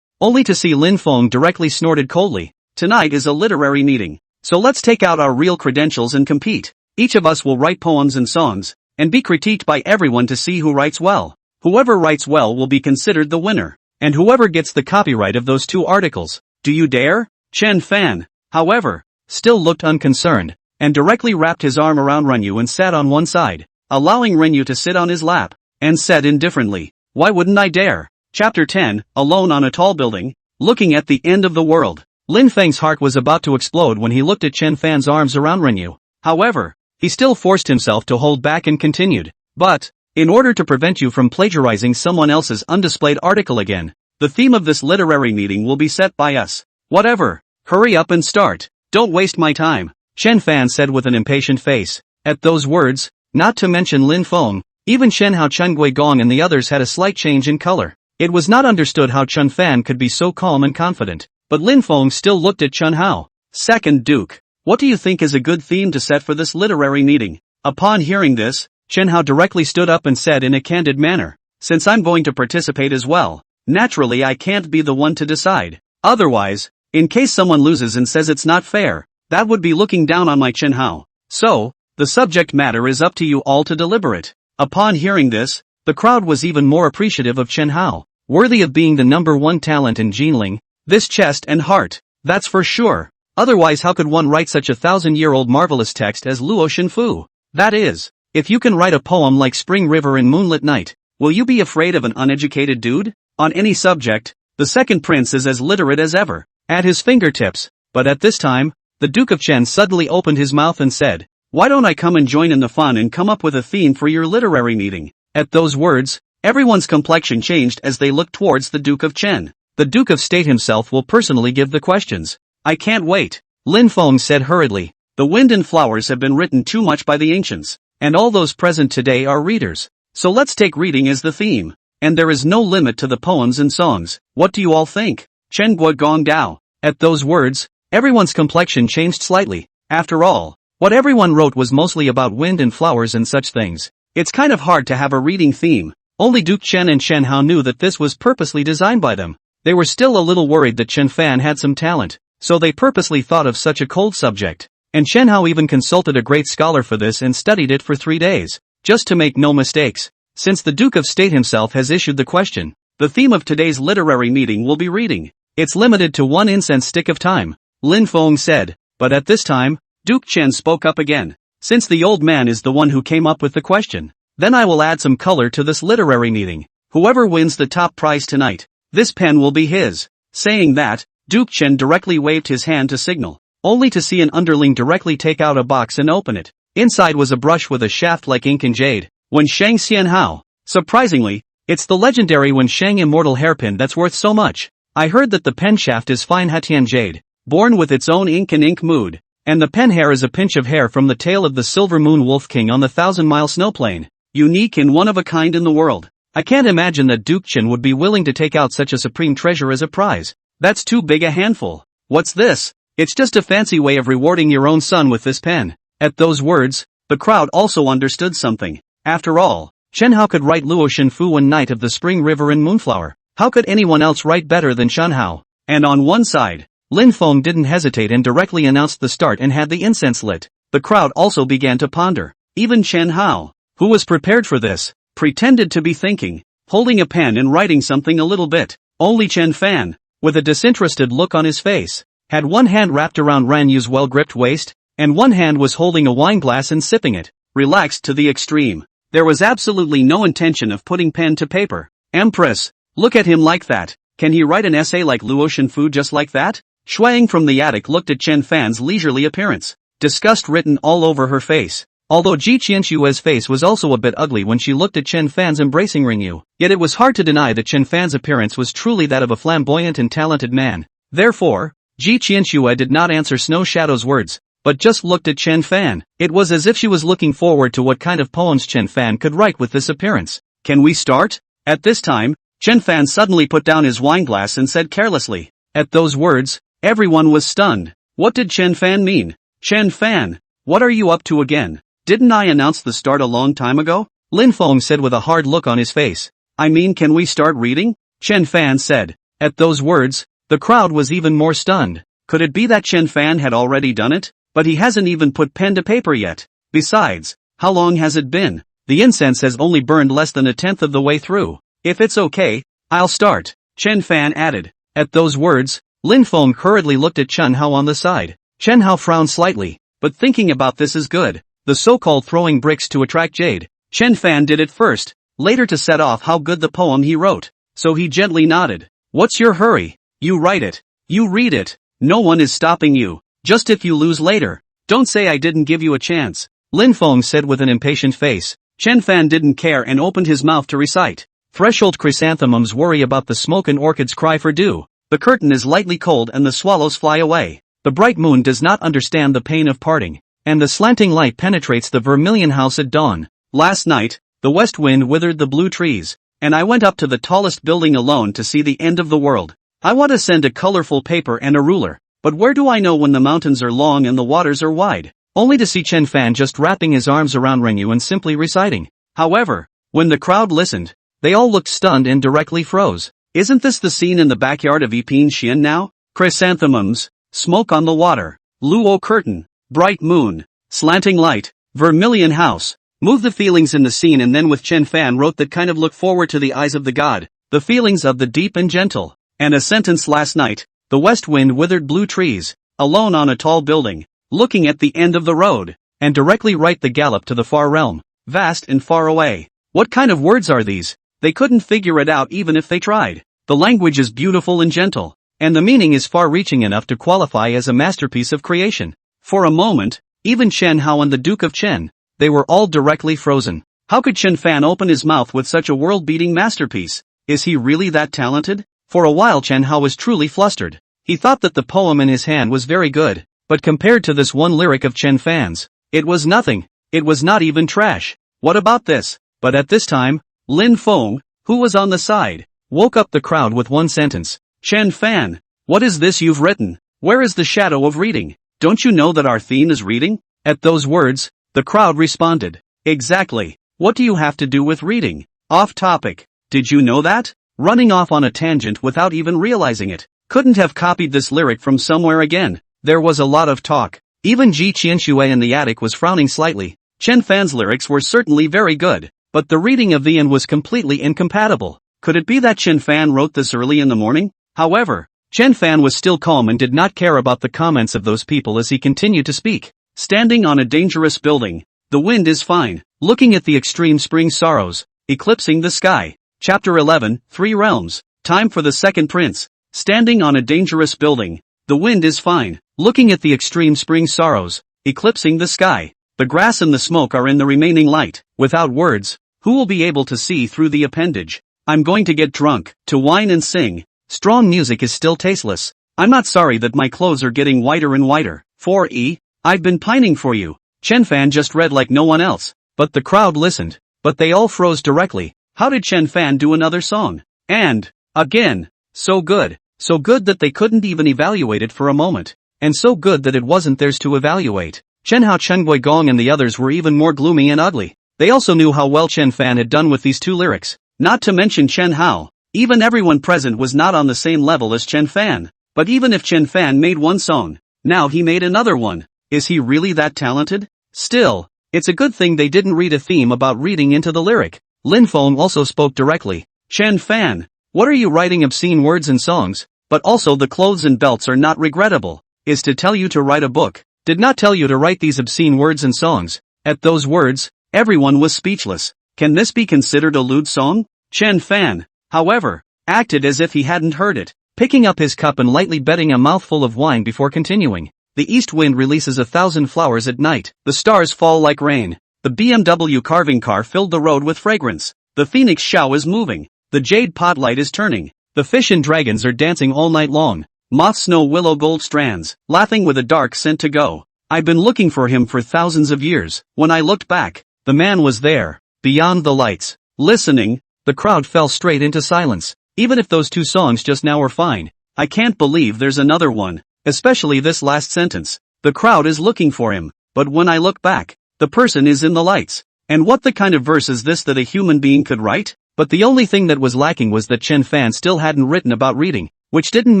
[SPEAKER 1] Only to see Lin Feng directly snorted coldly. Tonight is a literary meeting. So let's take out our real credentials and compete. Each of us will write poems and songs, and be critiqued by everyone to see who writes well. Whoever writes well will be considered the winner. and whoever gets the copyright of those 2 articles. Do you dare? Chen Fan, however, still looked unconcerned, and directly wrapped his arm around Renyu and sat on one side, allowing Renyu to sit on his lap, and said indifferently, "Why wouldn't I dare?" Chapter 10, Alone on a Tall Building, looking at the end of the world. Lin Feng's heart was about to explode when he looked at Chen Fan's arms around Renyu. However, he still forced himself to hold back and continued. "But, in order to prevent you from plagiarizing someone else's undisplayed article again, the theme of this literary meeting will be set by us. Whatever. Hurry up and start. Don't waste my time," Chen Fan said with an impatient face. At those words, not to mention Lin Feng, even Shen Hao, Chen Gui Gong and the others had a slight change in color. It was not understood how Chen Fan could be so calm and confident, but Lin Feng still looked at Chen Hao. "Second Duke, what do you think is a good theme to set for this literary meeting?" Upon hearing this, Chen Hao directly stood up and said in a candid manner, "Since I'm going to participate as well, naturally I can't be the one to decide. Otherwise, in case someone loses and says it's not fair, that would be looking down on my Chen Hao. So, the subject matter is up to you all to deliberate." Upon hearing this, the crowd was even more appreciative of Chen Hao, worthy of being the #1 talent in Jinling, this chest and heart, that's for sure. Otherwise how could one write such a 1,000-year-old marvelous text as Luo Shenfu? That is, if you can write a poem like Spring River in Moonlit Night, will you be afraid of an uneducated dude? On any subject, the second prince is as literate as ever, at his fingertips, but at this time, the Duke of Chen suddenly opened his mouth and said, "Why don't I come and join in the fun and come up with a theme for your literary meeting?" At those words, everyone's complexion changed as they looked towards the Duke of Chen. The Duke of State himself will personally give the questions. "I can't wait," Lin Feng said hurriedly. "The wind and flowers have been written too much by the ancients, and all those present today are readers. So let's take reading as the theme. And there is no limit to the poems and songs. What do you all think?" Chen Gua Gong Dao. At those words, everyone's complexion changed slightly. After all, what everyone wrote was mostly about wind and flowers and such things. It's kind of hard to have a reading theme. Only Duke Chen and Shen Hao knew that this was purposely designed by them. They were still a little worried that Chen Fan had some talent, so they purposely thought of such a cold subject. And Shen Hao even consulted a great scholar for this and studied it for 3 days, just to make no mistakes. Since the Duke of State himself has issued the question, the theme of today's literary meeting will be reading. It's limited to 1 incense stick of time, Lin Feng said. But at this time, Duke Chen spoke up again. "Since the old man is the one who came up with the question, then I will add some color to this literary meeting. Whoever wins the top prize tonight, this pen will be his." Saying that, Duke Chen directly waved his hand to signal, only to see an underling directly take out a box and open it. Inside was a brush with a shaft like ink and jade. Wen Shang Xian Hao. Surprisingly, it's the legendary Wen Shang immortal hairpin that's worth so much. I heard that the pen shaft is fine Hatian jade, born with its own ink and ink mood, and the pen hair is a pinch of hair from the tail of the Silver Moon Wolf King on the 1,000-mile snow plain. Unique and one of a kind in the world. I can't imagine that Duke Chen would be willing to take out such a supreme treasure as a prize. That's too big a handful. What's this? It's just a fancy way of rewarding your own son with this pen. At those words, the crowd also understood something. After all, Shen Hao could write Luo Shenfu One Night of the Spring River and Moonflower. How could anyone else write better than Shen Hao? And on one side, Lin Feng didn't hesitate and directly announced the start and had the incense lit. The crowd also began to ponder. Even Chen Hao, who was prepared for this, pretended to be thinking, holding a pen and writing something a little bit. Only Chen Fan, with a disinterested look on his face, had one hand wrapped around Ran Yu's well-gripped waist, and one hand was holding a wine glass and sipping it, relaxed to the extreme. There was absolutely no intention of putting pen to paper. "Empress, look at him like that. Can he write an essay like Luo Shenfu just like that?" Shuang from the attic looked at Chen Fan's leisurely appearance, disgust written all over her face. Although Ji Qianshua's face was also a bit ugly when she looked at Chen Fan's embracing Ringyu, yet it was hard to deny that Chen Fan's appearance was truly that of a flamboyant and talented man. Therefore, Ji Qianshua did not answer Snow Shadow's words, but just looked at Chen Fan. It was as if she was looking forward to what kind of poems Chen Fan could write with this appearance. "Can we start?" At this time, Chen Fan suddenly put down his wine glass and said carelessly. At those words, everyone was stunned. What did Chen Fan mean? "Chen Fan, what are you up to again? Didn't I announce the start a long time ago?" Lin Feng said with a hard look on his face. "I mean, can we start reading?" Chen Fan said. At those words, the crowd was even more stunned. Could it be that Chen Fan had already done it? But he hasn't even put pen to paper yet. Besides, how long has it been? The incense has only burned less than 1/10 of the way through. "If it's okay, I'll start." Chen Fan added. At those words, Lin Feng hurriedly looked at Chen Hao on the side. Chen Hao frowned slightly, but thinking about this is good. The so-called throwing bricks to attract jade. Chen Fan did it first, later to set off how good the poem he wrote. So he gently nodded. What's your hurry? You write it. You read it. No one is stopping you. Just if you lose later, don't say I didn't give you a chance. Lin Feng said with an impatient face. Chen Fan didn't care and opened his mouth to recite. Threshold chrysanthemums worry about the smoke and orchids cry for dew. The curtain is lightly cold and the swallows fly away. The bright moon does not understand the pain of parting, and the slanting light penetrates the vermilion house at dawn. Last night, the west wind withered the blue trees, and I went up to the tallest building alone to see the end of the world. I want to send a colorful paper and a ruler, but where do I know when the mountains are long and the waters are wide? Only to see Chen Fan just wrapping his arms around Rengyu and simply reciting. However, when the crowd listened, they all looked stunned and directly froze. Isn't this the scene in the backyard of Yipin Xian now? Chrysanthemums, smoke on the water, luo curtain, bright moon, slanting light, vermilion house. Move the feelings in the scene, and then with Chen Fan wrote that kind of look forward to the eyes of the god, the feelings of the deep and gentle. And a sentence last night, the west wind withered blue trees, alone on a tall building, looking at the end of the road, and directly right the gallop to the far realm, vast and far away. What kind of words are these? They couldn't figure it out even if they tried. The language is beautiful and gentle, and the meaning is far-reaching enough to qualify as a masterpiece of creation. For a moment, even Chen Hao and the Duke of Chen, they were all directly frozen. How could Chen Fan open his mouth with such a world-beating masterpiece? Is he really that talented? For a while Chen Hao was truly flustered. He thought that the poem in his hand was very good, but compared to this one lyric of Chen Fan's, it was nothing. It was not even trash. What about this? But at this time, Lin Feng, who was on the side, woke up the crowd with one sentence. Chen Fan, what is this you've written? Where is the shadow of reading? Don't you know that our theme is reading? At those words, the crowd responded. Exactly. What do you have to do with reading? Off topic. Did you know that? Running off on a tangent without even realizing it. Couldn't have copied this lyric from somewhere again. There was a lot of talk. Even Ji Qianxue in the attic was frowning slightly. Chen Fan's lyrics were certainly very good, but the reading of the end was completely incompatible. Could it be that Chen Fan wrote this early in the morning? However, Chen Fan was still calm and did not care about the comments of those people as he continued to speak. Standing on a dangerous building, the wind is fine, looking at the extreme spring sorrows, eclipsing the sky. Chapter 11, Three Realms. Time for the second prince. Standing on a dangerous building, the wind is fine, looking at the extreme spring sorrows, eclipsing the sky. The grass and the smoke are in the remaining light. Without words, who will be able to see through the appendage? I'm going to get drunk, to whine and sing. Strong music is still tasteless. I'm not sorry that my clothes are getting whiter and whiter. 4E, I've been pining for you. Chen Fan just read like no one else, but the crowd listened, but they all froze directly. How did Chen Fan do another song? And, again, so good that they couldn't even evaluate it for a moment, and so good that it wasn't theirs to evaluate. Chen Hao, Chen Guigong and the others were even more gloomy and ugly. They also knew how well Chen Fan had done with these two lyrics, not to mention Chen Hao. Even everyone present was not on the same level as Chen Fan, but even if Chen Fan made one song, now he made another one. Is he really that talented? Still, it's a good thing they didn't read a theme about reading into the lyric. Lin Feng also spoke directly. Chen Fan, what are you writing obscene words and songs? But also the clothes and belts are not regrettable. Is to tell you to write a book. Did not tell you to write these obscene words and songs. At those words, everyone was speechless. Can this be considered a lewd song? Chen Fan, however, acted as if he hadn't heard it, picking up his cup and lightly betting a mouthful of wine before continuing. The east wind releases 1,000 flowers at night. The stars fall like rain. The BMW carving car filled the road with fragrance. The phoenix shao is moving. The jade pot light is turning. The fish and dragons are dancing all night long. Moths know willow gold strands, laughing with a dark scent to go. I've been looking for him for thousands of years. When I looked back, the man was there, beyond the lights. Listening, the crowd fell straight into silence. Even if those two songs just now were fine, I can't believe there's another one. Especially this last sentence. The crowd is looking for him, but when I look back, the person is in the lights. And what the kind of verse is this that a human being could write? But the only thing that was lacking was that Chen Fan still hadn't written about reading, which didn't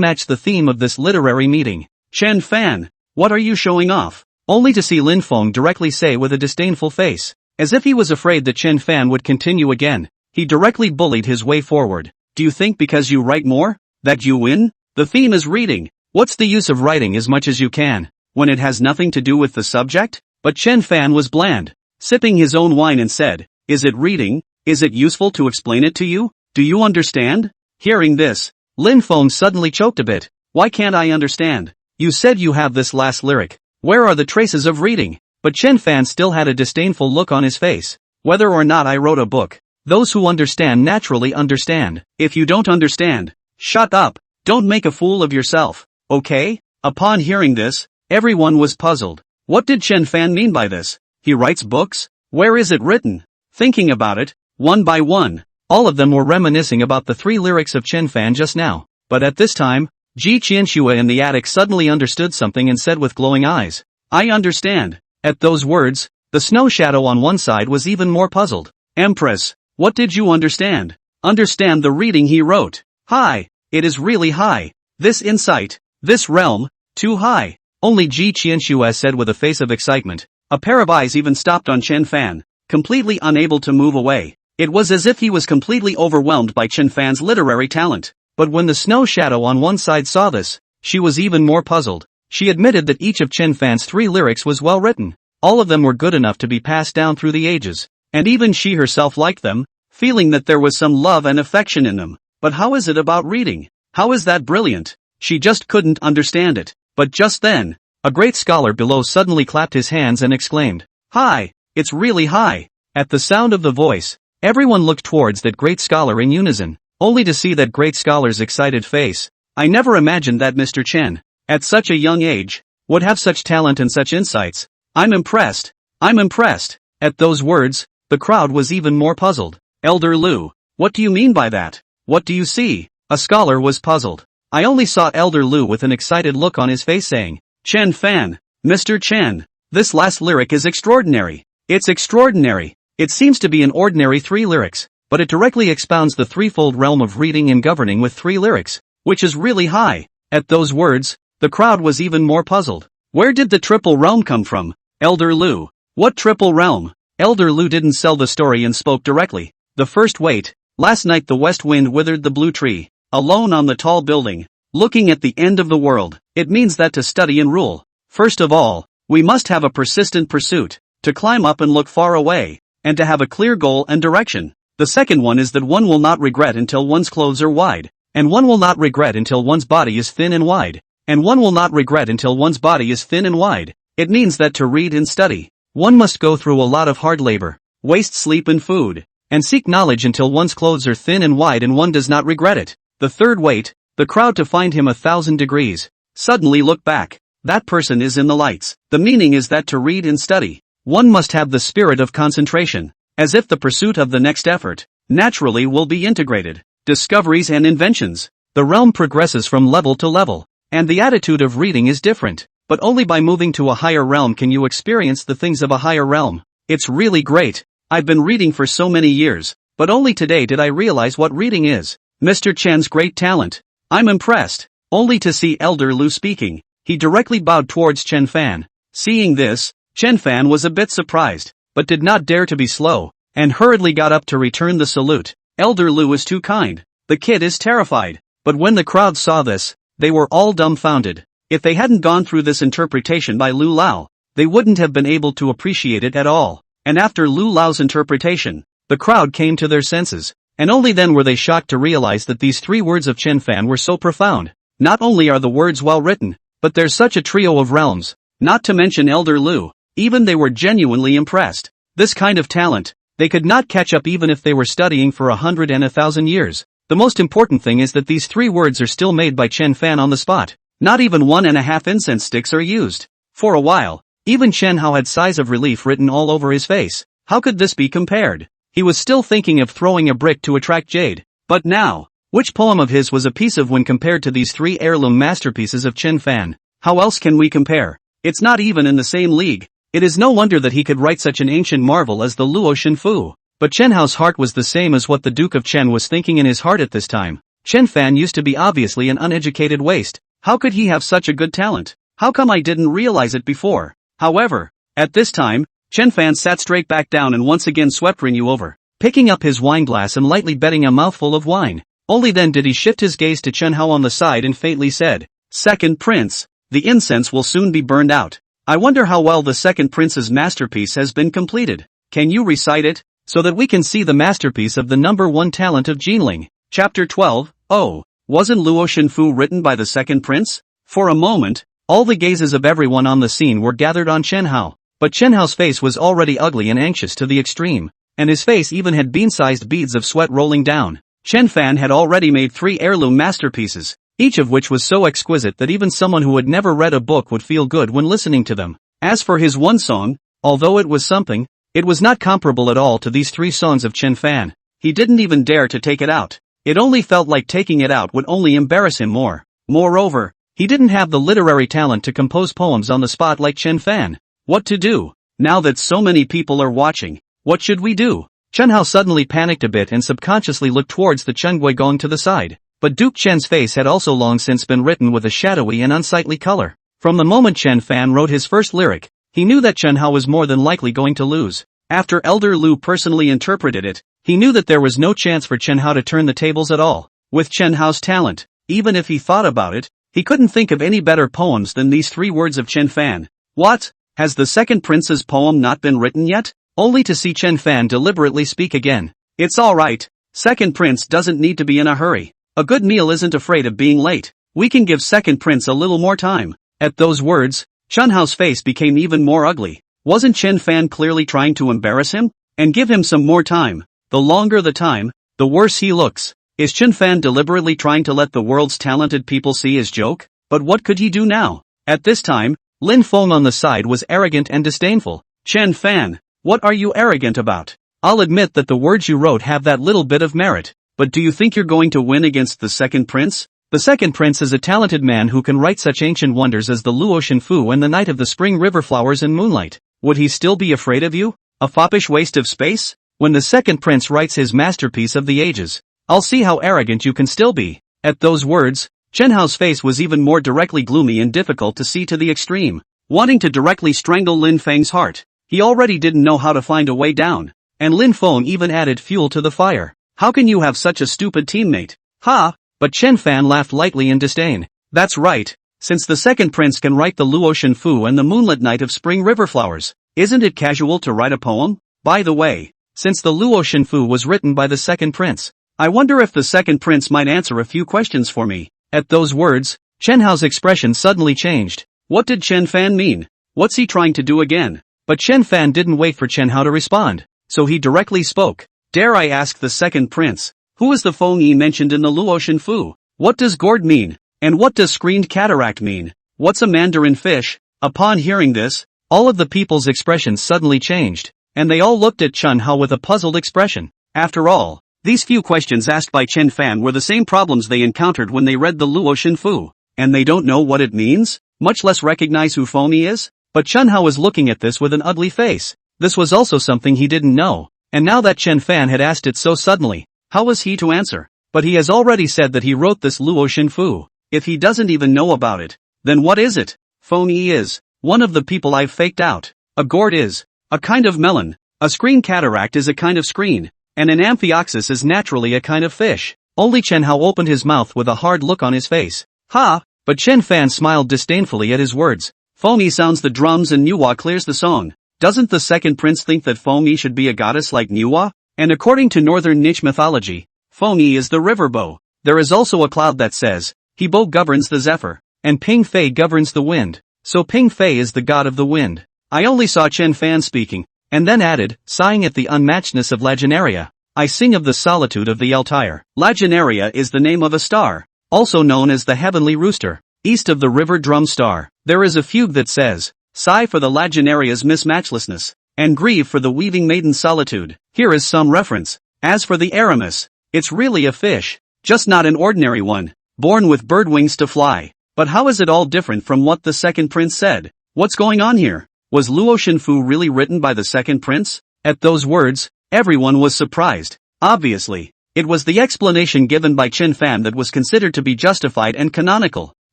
[SPEAKER 1] match the theme of this literary meeting. Chen Fan, what are you showing off? Only to see Lin Feng directly say with a disdainful face, as if he was afraid that Chen Fan would continue again, he directly bullied his way forward. Do you think because you write more, that you win? The theme is reading. What's the use of writing as much as you can, when it has nothing to do with the subject? But Chen Fan was bland, sipping his own wine and said, is it reading? Is it useful to explain it to you? Do you understand? Hearing this, Lin Feng suddenly choked a bit. Why can't I understand? You said you have this last lyric. Where are the traces of reading? But Chen Fan still had a disdainful look on his face. Whether or not I wrote a book, those who understand naturally understand. If you don't understand, shut up. Don't make a fool of yourself, okay? Upon hearing this, everyone was puzzled. What did Chen Fan mean by this? He writes books? Where is it written? Thinking about it, one by one, all of them were reminiscing about the 3 lyrics of Chen Fan just now. But at this time, Ji Qianxue in the attic suddenly understood something and said with glowing eyes, I understand. At those words, the snow shadow on one side was even more puzzled. Empress, what did you understand? Understand the reading he wrote. High, it is really high. This insight, this realm, too high. Only Ji Qianxue said with a face of excitement. A pair of eyes even stopped on Chen Fan, completely unable to move away. It was as if he was completely overwhelmed by Chen Fan's literary talent. But when the snow shadow on one side saw this, she was even more puzzled. She admitted that each of Chen Fan's 3 lyrics was well written. All of them were good enough to be passed down through the ages. And even she herself liked them, feeling that there was some love and affection in them. But how is it about reading? How is that brilliant? She just couldn't understand it. But just then, a great scholar below suddenly clapped his hands and exclaimed, Hi, it's really high. At the sound of the voice, everyone looked towards that great scholar in unison, only to see that great scholar's excited face. I never imagined that Mr. Chen, at such a young age, would have such talent and such insights. I'm impressed. I'm impressed. At those words, the crowd was even more puzzled. Elder Lu, what do you mean by that? What do you see? A scholar was puzzled. I only saw Elder Lu with an excited look on his face saying, Chen Fan, Mr. Chen, this last lyric is extraordinary. It's extraordinary. It seems to be an ordinary 3 lyrics, but it directly expounds the threefold realm of reading and governing with 3 lyrics, which is really high. At those words, the crowd was even more puzzled. Where did the triple realm come from? Elder Lu. What triple realm? Elder Lu didn't sell the story and spoke directly. The first wait. Last night the west wind withered the blue tree. Alone on the tall building, looking at the end of the world. It means that to study and rule, first of all, we must have a persistent pursuit, to climb up and look far away, and to have a clear goal and direction. The second one is that one will not regret until one's clothes are wide, and one will not regret until one's body is thin and wide, and one will not regret until one's body is thin and wide. It means that to read and study, one must go through a lot of hard labor, waste sleep and food, and seek knowledge until one's clothes are thin and wide and one does not regret it. The third wait, the crowd to find him 1,000 degrees. Suddenly look back. That person is in the lights. The meaning is that to read and study, one must have the spirit of concentration, as if the pursuit of the next effort, naturally will be integrated. Discoveries and inventions. The realm progresses from level to level, and the attitude of reading is different, but only by moving to a higher realm can you experience the things of a higher realm. It's really great. I've been reading for so many years, but only today did I realize what reading is. Mr. Chen's great talent. I'm impressed. Only to see Elder Lu speaking, he directly bowed towards Chen Fan. Seeing this, Chen Fan was a bit surprised, but did not dare to be slow, and hurriedly got up to return the salute. Elder Lu is too kind. The kid is terrified. But when the crowd saw this, they were all dumbfounded. If they hadn't gone through this interpretation by Lu Lao, they wouldn't have been able to appreciate it at all. And after Lu Lao's interpretation, the crowd came to their senses. And only then were they shocked to realize that these 3 words of Chen Fan were so profound. Not only are the words well written, but there's such a trio of realms, not to mention Elder Lu, even they were genuinely impressed. This kind of talent, they could not catch up even if they were studying for 100 and 1,000 years. The most important thing is that these 3 words are still made by Chen Fan on the spot. Not even 1.5 incense sticks are used. For a while, even Chen Hao had sighs of relief written all over his face. How could this be compared? He was still thinking of throwing a brick to attract jade. But now, which poem of his was a piece of when compared to these 3 heirloom masterpieces of Chen Fan? How else can we compare? It's not even in the same league. It is no wonder that he could write such an ancient marvel as the Luo Shenfu. But Chen Hao's heart was the same as what the Duke of Chen was thinking in his heart at this time. Chen Fan used to be obviously an uneducated waste. How could he have such a good talent? How come I didn't realize it before? However, at this time, Chen Fan sat straight back down and once again swept Rinyu over, picking up his wine glass and lightly betting a mouthful of wine. Only then did he shift his gaze to Chen Hao on the side and faintly said, "Second prince, the incense will soon be burned out. I wonder how well the second prince's masterpiece has been completed. Can you recite it, so that we can see the masterpiece of the number one talent of Jinling?" Chapter 12, Oh, wasn't Luo Shenfu written by the second prince? For a moment, all the gazes of everyone on the scene were gathered on Chen Hao, but Chen Hao's face was already ugly and anxious to the extreme, and his face even had bean-sized beads of sweat rolling down. Chen Fan had already made 3 heirloom masterpieces, each of which was so exquisite that even someone who had never read a book would feel good when listening to them. As for his one song, although it was something, it was not comparable at all to these 3 songs of Chen Fan. He didn't even dare to take it out. It only felt like taking it out would only embarrass him more. Moreover, he didn't have the literary talent to compose poems on the spot like Chen Fan. What to do? Now that so many people are watching, what should we do? Chen Hao suddenly panicked a bit and subconsciously looked towards the Chen Guigong to the side. But Duke Chen's face had also long since been written with a shadowy and unsightly color. From the moment Chen Fan wrote his first lyric, he knew that Chen Hao was more than likely going to lose. After Elder Lu personally interpreted it, he knew that there was no chance for Chen Hao to turn the tables at all. With Chen Hao's talent, even if he thought about it, he couldn't think of any better poems than these 3 words of Chen Fan. What? Has the second prince's poem not been written yet? Only to see Chen Fan deliberately speak again. It's alright. Second prince doesn't need to be in a hurry. A good meal isn't afraid of being late. We can give second prince a little more time. At those words, Chen Hao's face became even more ugly. Wasn't Chen Fan clearly trying to embarrass him? And give him some more time. The longer the time, the worse he looks. Is Chen Fan deliberately trying to let the world's talented people see his joke? But what could he do now? At this time, Lin Feng on the side was arrogant and disdainful. Chen Fan, what are you arrogant about? I'll admit that the words you wrote have that little bit of merit, but do you think you're going to win against the second prince? The second prince is a talented man who can write such ancient wonders as the Luo Shenfu and the Night of the Spring River Flowers and Moonlight. Would he still be afraid of you? A foppish waste of space? When the second prince writes his masterpiece of the ages, I'll see how arrogant you can still be. At those words, Chen Hao's face was even more directly gloomy and difficult to see to the extreme. Wanting to directly strangle Lin Feng's heart, he already didn't know how to find a way down. And Lin Feng even added fuel to the fire. How can you have such a stupid teammate? Ha! But Chen Fan laughed lightly in disdain. That's right. Since the second prince can write the Luo Shenfu and the Moonlit Night of Spring River Flowers, isn't it casual to write a poem? By the way, since the Luo Shenfu was written by the second prince, I wonder if the second prince might answer a few questions for me. At those words, Chen Hao's expression suddenly changed. What did Chen Fan mean? What's he trying to do again? But Chen Fan didn't wait for Chen Hao to respond, so he directly spoke. Dare I ask the second prince, who is the Feng Yi mentioned in the Luo Shenfu? What does gourd mean? And what does screened cataract mean? What's a mandarin fish? Upon hearing this, all of the people's expressions suddenly changed, and they all looked at Chen Hao with a puzzled expression. After all, these few questions asked by Chen Fan were the same problems they encountered when they read the Luo Shenfu, and they don't know what it means, much less recognize who Feng Yi is? But Chen Hao was looking at this with an ugly face. This was also something he didn't know, and now that Chen Fan had asked it so suddenly, how was he to answer? But he has already said that he wrote this Luo Shenfu. If he doesn't even know about it, then what is it? Feng Yi is one of the people I've faked out. A gourd is a kind of melon, a screen cataract is a kind of screen, and an amphioxus is naturally a kind of fish. Only Chen Hao opened his mouth with a hard look on his face. Ha! But Chen Fan smiled disdainfully at his words. Feng Yi sounds the drums and Niuhua clears the song. Doesn't the second prince think that Feng Yi should be a goddess like Niuhua? And according to northern niche mythology, Feng Yi is the river bow. There is also a cloud that says, Hebo governs the zephyr, and Ping Fei governs the wind. So Ping Fei is the god of the wind. I only saw Chen Fan speaking, and then added, sighing at the unmatchedness of Lagenaria. I sing of the solitude of the Altair. Lagenaria is the name of a star, also known as the heavenly rooster, east of the river drum star. There is a fugue that says, sigh for the Lagenaria's mismatchlessness, and grieve for the weaving maiden's solitude. Here is some reference. As for the Aramis, it's really a fish, just not an ordinary one, born with bird wings to fly. But how is it all different from what the second prince said? What's going on here? Was Luo Shenfu really written by the second prince? At those words, everyone was surprised. Obviously, it was the explanation given by Chen Fan that was considered to be justified and canonical.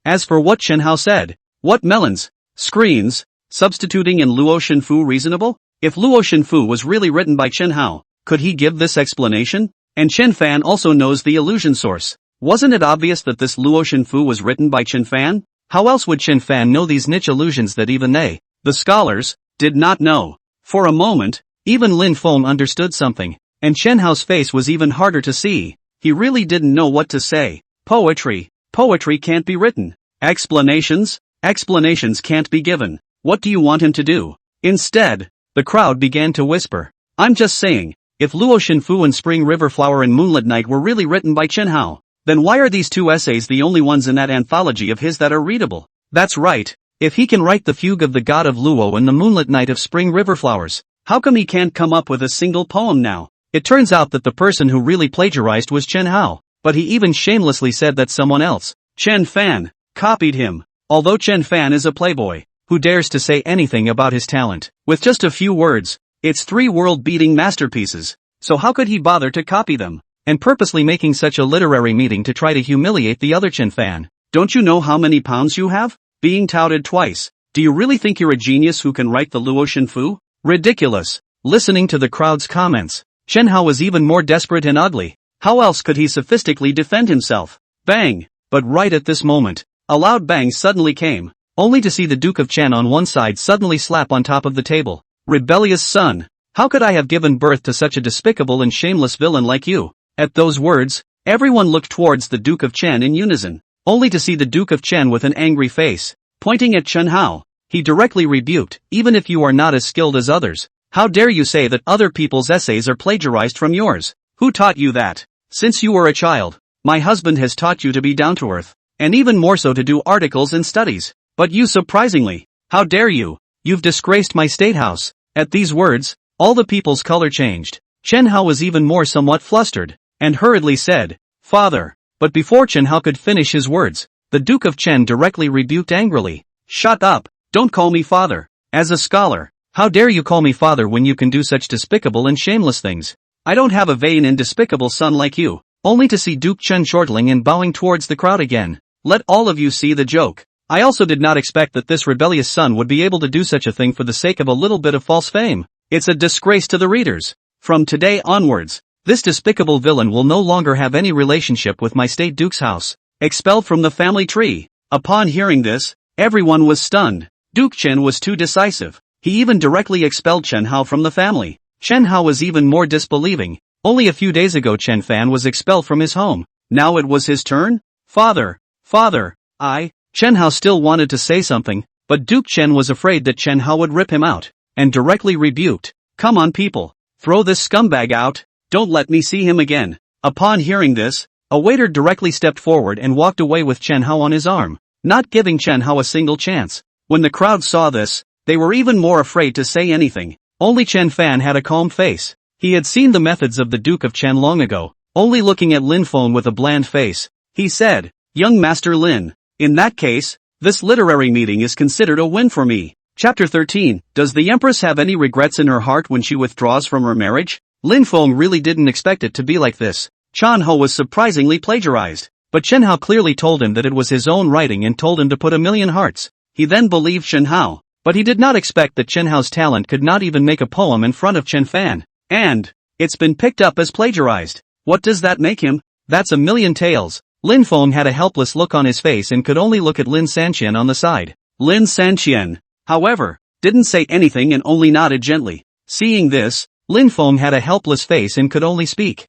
[SPEAKER 1] As for what Chen Hao said, what melons, screens, substituting in Luo Shenfu reasonable? If Luo Shenfu was really written by Chen Hao, could he give this explanation? And Chen Fan also knows the illusion source. Wasn't it obvious that this Luo Shenfu was written by Chen Fan? How else would Chen Fan know these niche illusions that even they, the scholars, did not know? For a moment, even Lin Feng understood something, and Chen Hao's face was even harder to see. He really didn't know what to say. Poetry can't be written. Explanations can't be given. What do you want him to do? Instead, the crowd began to whisper. I'm just saying, if Luo Shenfu and Spring River Flower and Moonlit Night were really written by Chen Hao, then why are these two essays the only ones in that anthology of his that are readable? That's right, if he can write the Fugue of the God of Luo and the Moonlit Night of Spring River Flowers, how come he can't come up with a single poem now? It turns out that the person who really plagiarized was Chen Hao, but he even shamelessly said that someone else, Chen Fan, copied him. Although Chen Fan is a playboy, who dares to say anything about his talent, with just a few words, it's 3 world-beating masterpieces, so how could he bother to copy them? And purposely making such a literary meeting to try to humiliate the other Chen Fan. Don't you know how many pounds you have? Being touted twice. Do you really think you're a genius who can write the Luo Shenfu? Ridiculous. Listening to the crowd's comments, Chen Hao was even more desperate and ugly. How else could he sophistically defend himself? Bang! But right at this moment, a loud bang suddenly came, only to see the Duke of Chen on one side suddenly slap on top of the table. Rebellious son! How could I have given birth to such a despicable and shameless villain like you? At those words, everyone looked towards the Duke of Chen in unison, only to see the Duke of Chen with an angry face, pointing at Chen Hao. He directly rebuked, even if you are not as skilled as others, how dare you say that other people's essays are plagiarized from yours? Who taught you that? Since you were a child, my husband has taught you to be down to earth, and even more so to do articles and studies. But you surprisingly, how dare you? You've disgraced my state house. At these words, all the people's color changed. Chen Hao was even more somewhat flustered, and hurriedly said, Father. But before Chen Hao could finish his words, the Duke of Chen directly rebuked angrily. Shut up, don't call me father. As a scholar, how dare you call me father when you can do such despicable and shameless things? I don't have a vain and despicable son like you. Only to see Duke Chen chortling and bowing towards the crowd again. Let all of you see the joke. I also did not expect that this rebellious son would be able to do such a thing for the sake of a little bit of false fame. It's a disgrace to the readers. From today onwards, this despicable villain will no longer have any relationship with my state duke's house. Expelled from the family tree. Upon hearing this, everyone was stunned. Duke Chen was too decisive. He even directly expelled Chen Hao from the family. Chen Hao was even more disbelieving. Only a few days ago Chen Fan was expelled from his home. Now it was his turn? Father. Chen Hao still wanted to say something, but Duke Chen was afraid that Chen Hao would rip him out, and directly rebuked. Come on people, throw this scumbag out, don't let me see him again. Upon hearing this, a waiter directly stepped forward and walked away with Chen Hao on his arm, not giving Chen Hao a single chance. When the crowd saw this, they were even more afraid to say anything. Only Chen Fan had a calm face. He had seen the methods of the Duke of Chen long ago. Only looking at Lin Feng with a bland face, he said, Young Master Lin, in that case, this literary meeting is considered a win for me. Chapter 13, Does the Empress have any regrets in her heart when she withdraws from her marriage? Lin Feng really didn't expect it to be like this. Chen Hao was surprisingly plagiarized, but Chen Hao clearly told him that it was his own writing and told him to put 1,000,000 hearts. He then believed Chen Hao, but he did not expect that Chen Hao's talent could not even make a poem in front of Chen Fan. And it's been picked up as plagiarized. What does that make him? That's 1,000,000 taels. Lin Feng had a helpless look on his face and could only look at Lin Sanqian on the side. Lin Sanqian, however, didn't say anything and only nodded gently. Seeing this, Lin Feng had a helpless face and could only speak.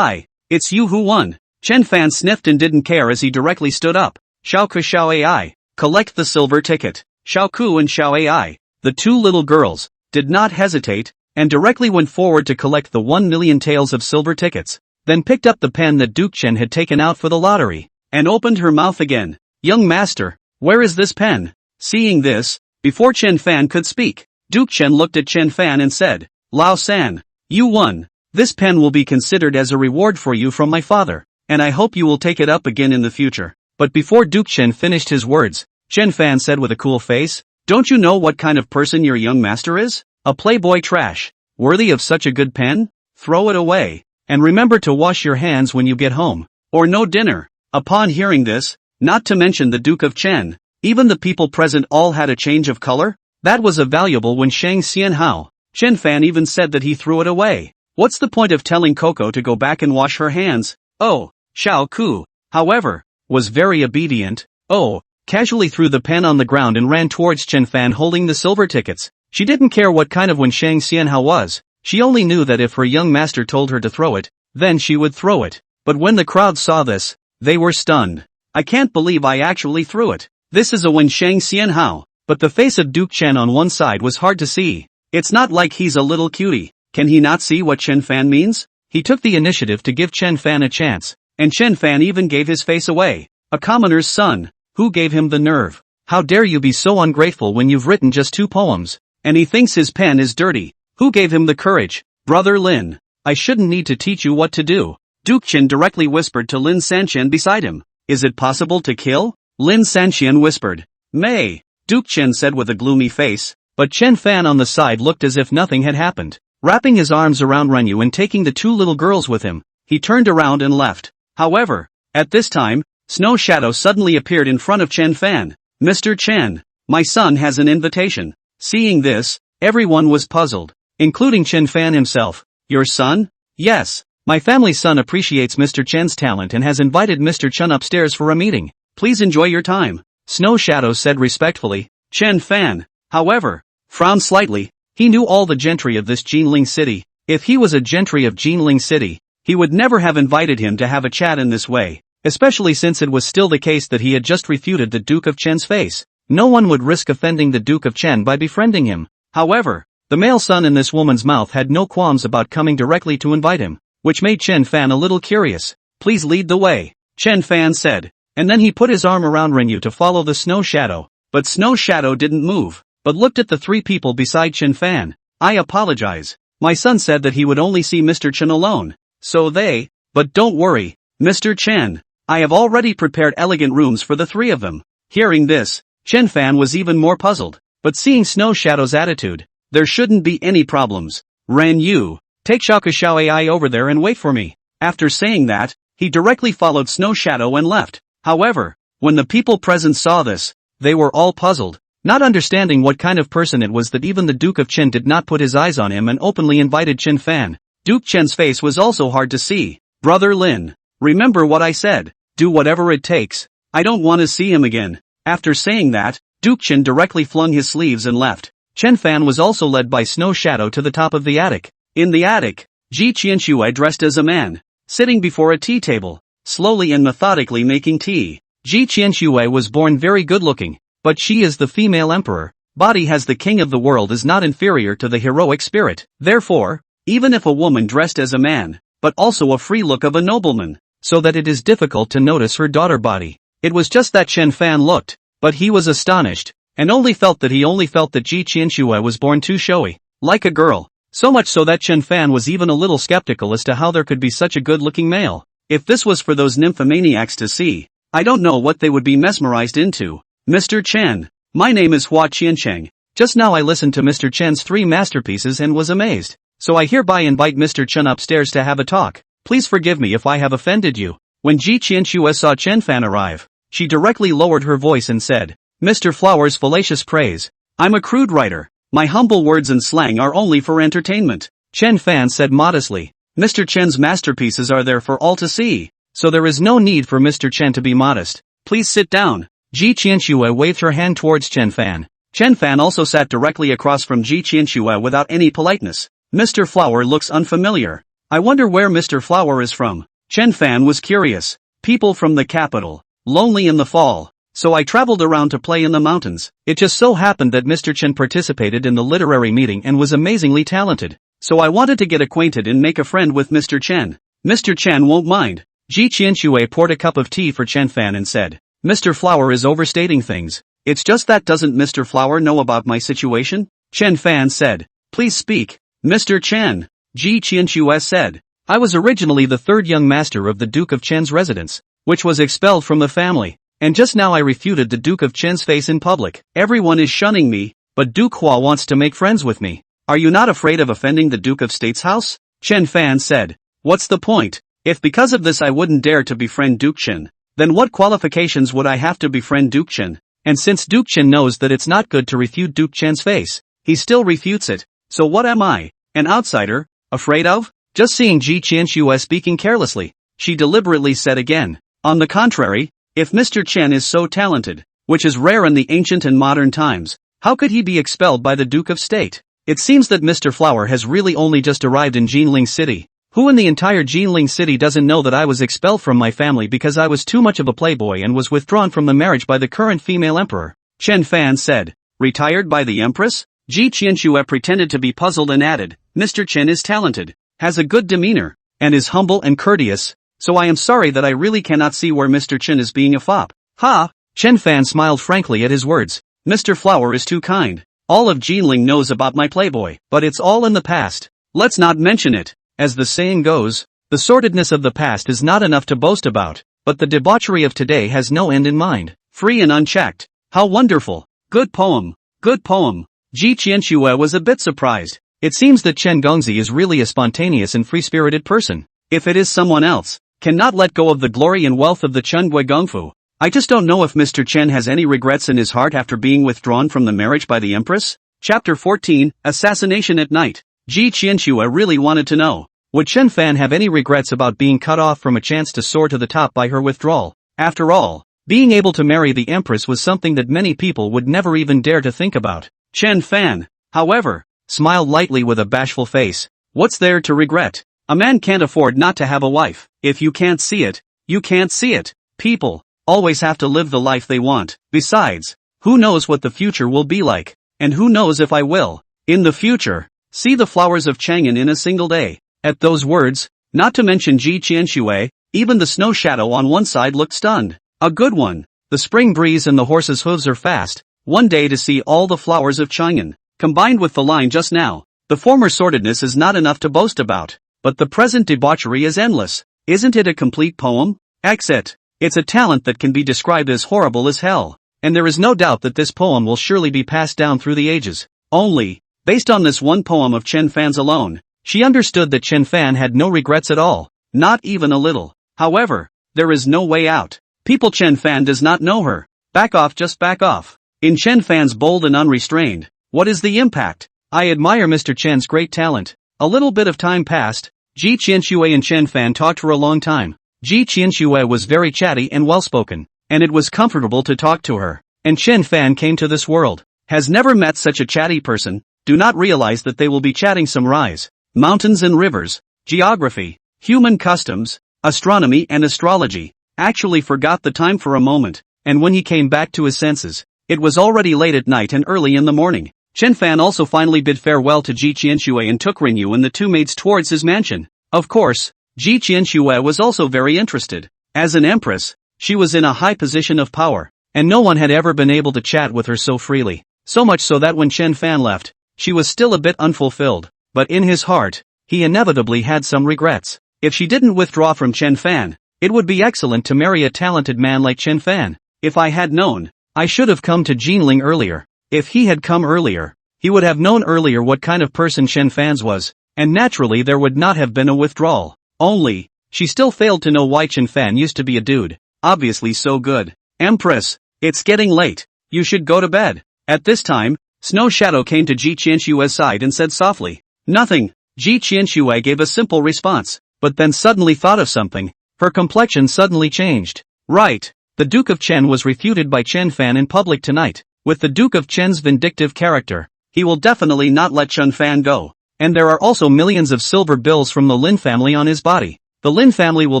[SPEAKER 1] It's you who won. Chen Fan sniffed and didn't care as he directly stood up. Xiao Ku Xiao Ai, collect the silver ticket. Xiao Ku and Xiao Ai, the two little girls, did not hesitate, and directly went forward to collect the 1,000,000 taels of silver tickets, then picked up the pen that Duke Chen had taken out for the lottery, and opened her mouth again. Young master, where is this pen? Seeing this, before Chen Fan could speak, Duke Chen looked at Chen Fan and said, Lao San, you won. This pen will be considered as a reward for you from my father, and I hope you will take it up again in the future. But before Duke Chen finished his words, Chen Fan said with a cool face, Don't you know what kind of person your young master is? A playboy trash. Worthy of such a good pen? Throw it away. And remember to wash your hands when you get home. Or no dinner. Upon hearing this, not to mention the Duke of Chen, even the people present all had a change of color? That was a valuable when Shang Xian Hao. Chen Fan even said that he threw it away. What's the point of telling Coco to go back and wash her hands? Oh, Xiao Ku, however, was very obedient. Oh, casually threw the pen on the ground and ran towards Chen Fan holding the silver tickets. She didn't care what kind of Wensheng Xianhao was, she only knew that if her young master told her to throw it, then she would throw it. But when the crowd saw this, they were stunned. I can't believe I actually threw it. This is a Wensheng Xianhao. But the face of Duke Chen on one side was hard to see. It's not like he's a little cutie. Can he not see what Chen Fan means? He took the initiative to give Chen Fan a chance, and Chen Fan even gave his face away. A commoner's son. Who gave him the nerve? How dare you be so ungrateful when you've written just 2 poems? And he thinks his pen is dirty. Who gave him the courage? Brother Lin. I shouldn't need to teach you what to do. Duke Chen directly whispered to Lin Sanqian beside him. Is it possible to kill? Lin Sanqian whispered. May. Duke Chen said with a gloomy face, but Chen Fan on the side looked as if nothing had happened. Wrapping his arms around Renyu and taking the 2 little girls with him, he turned around and left. However, at this time, Snow Shadow suddenly appeared in front of Chen Fan. Mr. Chen, my son has an invitation. Seeing this, everyone was puzzled, including Chen Fan himself. Your son? Yes, my family's son appreciates Mr. Chen's talent and has invited Mr. Chen upstairs for a meeting. Please enjoy your time. Snow Shadow said respectfully. Chen Fan, however, frowned slightly. He knew all the gentry of this Jinling city. If he was a gentry of Jinling city, he would never have invited him to have a chat in this way, especially since it was still the case that he had just refuted the Duke of Chen's face. No one would risk offending the Duke of Chen by befriending him. However, the male son in this woman's mouth had no qualms about coming directly to invite him, which made Chen Fan a little curious. Please lead the way, Chen Fan said. And then he put his arm around Renyu to follow the Snow Shadow. But Snow Shadow didn't move, but looked at the 3 people beside Chen Fan. I apologize. My son said that he would only see Mr. Chen alone. So they, but don't worry, Mr. Chen. I have already prepared elegant rooms for the 3 of them. Hearing this, Chen Fan was even more puzzled, but seeing Snow Shadow's attitude, there shouldn't be any problems. Ran Yu, take Xiao Ai over there and wait for me. After saying that, he directly followed Snow Shadow and left. However, when the people present saw this, they were all puzzled, not understanding what kind of person it was that even the Duke of Chen did not put his eyes on him and openly invited Chen Fan. Duke Chen's face was also hard to see. Brother Lin, remember what I said, do whatever it takes. I don't want to see him again. After saying that, Duke Chen directly flung his sleeves and left. Chen Fan was also led by Snow Shadow to the top of the attic. In the attic, Ji Qianxue dressed as a man, sitting before a tea table, slowly and methodically making tea. Ji Qianxue was born very good-looking, but she is the female emperor. Body has the king of the world is not inferior to the heroic spirit. Therefore, even if a woman dressed as a man, but also a free look of a nobleman, so that it is difficult to notice her daughter body. It was just that Chen Fan looked, but he was astonished, and only felt that Ji Qianxue was born too showy, like a girl. So much so that Chen Fan was even a little skeptical as to how there could be such a good-looking male. If this was for those nymphomaniacs to see, I don't know what they would be mesmerized into. Mr. Chen, my name is Hua Qiancheng. Just now I listened to Mr. Chen's 3 masterpieces and was amazed. So I hereby invite Mr. Chen upstairs to have a talk. Please forgive me if I have offended you. When Ji Qianxue saw Chen Fan arrive, she directly lowered her voice and said, Mr. Flower's fallacious praise. I'm a crude writer. My humble words and slang are only for entertainment. Chen Fan said modestly. Mr. Chen's masterpieces are there for all to see, so there is no need for Mr. Chen to be modest. Please sit down. Ji Qianxue waved her hand towards Chen Fan. Chen Fan also sat directly across from Ji Qianxue without any politeness. Mr. Flower looks unfamiliar. I wonder where Mr. Flower is from. Chen Fan was curious. People from the capital. Lonely in the fall. So I traveled around to play in the mountains. It just so happened that Mr. Chen participated in the literary meeting and was amazingly talented. So I wanted to get acquainted and make a friend with Mr. Chen. Mr. Chen won't mind. Ji Qianxue poured a cup of tea for Chen Fan and said, Mr. Flower is overstating things. It's just that doesn't Mr. Flower know about my situation? Chen Fan said. Please speak. Mr. Chen. Ji Qianxue said. I was originally the 3rd young master of the Duke of Chen's residence, which was expelled from the family. And just now I refuted the Duke of Chen's face in public. Everyone is shunning me, but Duke Hua wants to make friends with me. Are you not afraid of offending the Duke of State's house? Chen Fan said. What's the point? If because of this I wouldn't dare to befriend Duke Chen, then what qualifications would I have to befriend Duke Chen? And since Duke Chen knows that it's not good to refute Duke Chen's face, he still refutes it. So what am I, an outsider, afraid of? just seeing Ji Qianxue speaking carelessly. She deliberately said again, on the contrary, if Mr. Chen is so talented, which is rare in the ancient and modern times, how could he be expelled by the Duke of State? It seems that Mr. Flower has really only just arrived in Jinling City. Who in the entire Jinling City doesn't know that I was expelled from my family because I was too much of a playboy and was withdrawn from the marriage by the current female emperor? Chen Fan said. Retired by the empress? Ji Qianxue pretended to be puzzled and added, Mr. Chen is talented, has a good demeanor, and is humble and courteous, so I am sorry that I really cannot see where Mr. Chen is being a fop. Ha! Chen Fan smiled frankly at his words. Mr. Flower is too kind. All of Jinling knows about my playboy, but it's all in the past. Let's not mention it. As the saying goes, the sordidness of the past is not enough to boast about, but the debauchery of today has no end in mind. Free and unchecked. How wonderful. Good poem. Good poem. Ji Qianxue was a bit surprised. It seems that Chen Gongzi is really a spontaneous and free-spirited person. If it is someone else, cannot let go of the glory and wealth of the Chengui Gongfu. I just don't know if Mr. Chen has any regrets in his heart after being withdrawn from the marriage by the Empress. Chapter 14, Assassination at Night. Ji Qianxue really wanted to know, would Chen Fan have any regrets about being cut off from a chance to soar to the top by her withdrawal? After all, being able to marry the Empress was something that many people would never even dare to think about. Chen Fan, however, smiled lightly with a bashful face. What's there to regret? A man can't afford not to have a wife. If you can't see it, you can't see it. People always have to live the life they want. Besides, who knows what the future will be like? And who knows if I will, in the future, see the flowers of Chang'an in a single day. At those words, not to mention Ji Qianxue, even the snow shadow on one side looked stunned. A good one. The spring breeze and the horse's hooves are fast. One day to see all the flowers of Chang'an. Combined with the line just now, the former sordidness is not enough to boast about, but the present debauchery is endless. Isn't it a complete poem? Exit. It's a talent that can be described as horrible as hell, and there is no doubt that this poem will surely be passed down through the ages. Only, based on this one poem of Chen Fan's alone, she understood that Chen Fan had no regrets at all, not even a little. However, there is no way out. People Chen Fan does not know her. Back off, just back off. In Chen Fan's bold and unrestrained, what is the impact? I admire Mr. Chen's great talent. A little bit of time passed. Ji Qianxue and Chen Fan talked for a long time. Ji Qianxue was very chatty and well-spoken, and it was comfortable to talk to her. And Chen Fan came to this world, has never met such a chatty person, do not realize that they will be chatting some rise, mountains and rivers, geography, human customs, astronomy and astrology. Actually forgot the time for a moment, and when he came back to his senses, it was already late at night and early in the morning. Chen Fan also finally bid farewell to Ji Qianxue and took Rinyu and the two maids towards his mansion. Of course, Ji Qianxue was also very interested. As an empress, she was in a high position of power, and no one had ever been able to chat with her so freely. So much so that when Chen Fan left, she was still a bit unfulfilled, but in his heart, he inevitably had some regrets. If she didn't withdraw from Chen Fan, it would be excellent to marry a talented man like Chen Fan. If I had known, I should have come to Jinling earlier. If he had come earlier, he would have known earlier what kind of person Chen Fan's was, and naturally there would not have been a withdrawal. Only, she still failed to know why Chen Fan used to be a dude, obviously so good. Empress, it's getting late, you should go to bed. At this time, Snow Shadow came to Ji Qianxue's side and said softly, nothing. Ji Qianxue gave a simple response, but then suddenly thought of something. Her complexion suddenly changed. Right, the Duke of Chen was refuted by Chen Fan in public tonight. With the Duke of Chen's vindictive character, he will definitely not let Chen Fan go. And there are also millions of silver bills from the Lin family on his body. The Lin family will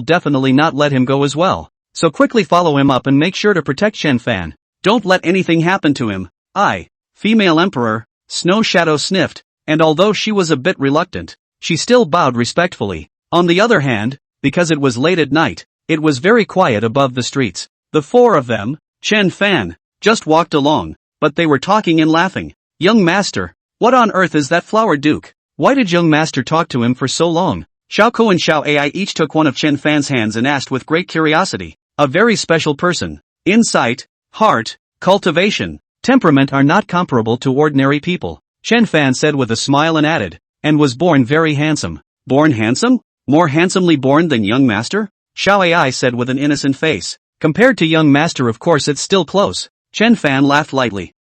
[SPEAKER 1] definitely not let him go as well. So quickly follow him up and make sure to protect Chen Fan. Don't let anything happen to him. Female Emperor, Snow Shadow sniffed, and although she was a bit reluctant, she still bowed respectfully. On the other hand, because it was late at night, it was very quiet above the streets. The four of them, Chen Fan, just walked along, but they were talking and laughing. Young master, what on earth is that flower duke? Why did young master talk to him for so long? Xiao Ko and Xiao Ai each took one of Chen Fan's hands and asked with great curiosity. A very special person. Insight, heart, cultivation, temperament are not comparable to ordinary people. Chen Fan said with a smile and added, and was born very handsome. Born handsome? More handsomely born than young master? Xiao Ai said with an innocent face. Compared to young master of course it's still close. Chen Fan laughed lightly.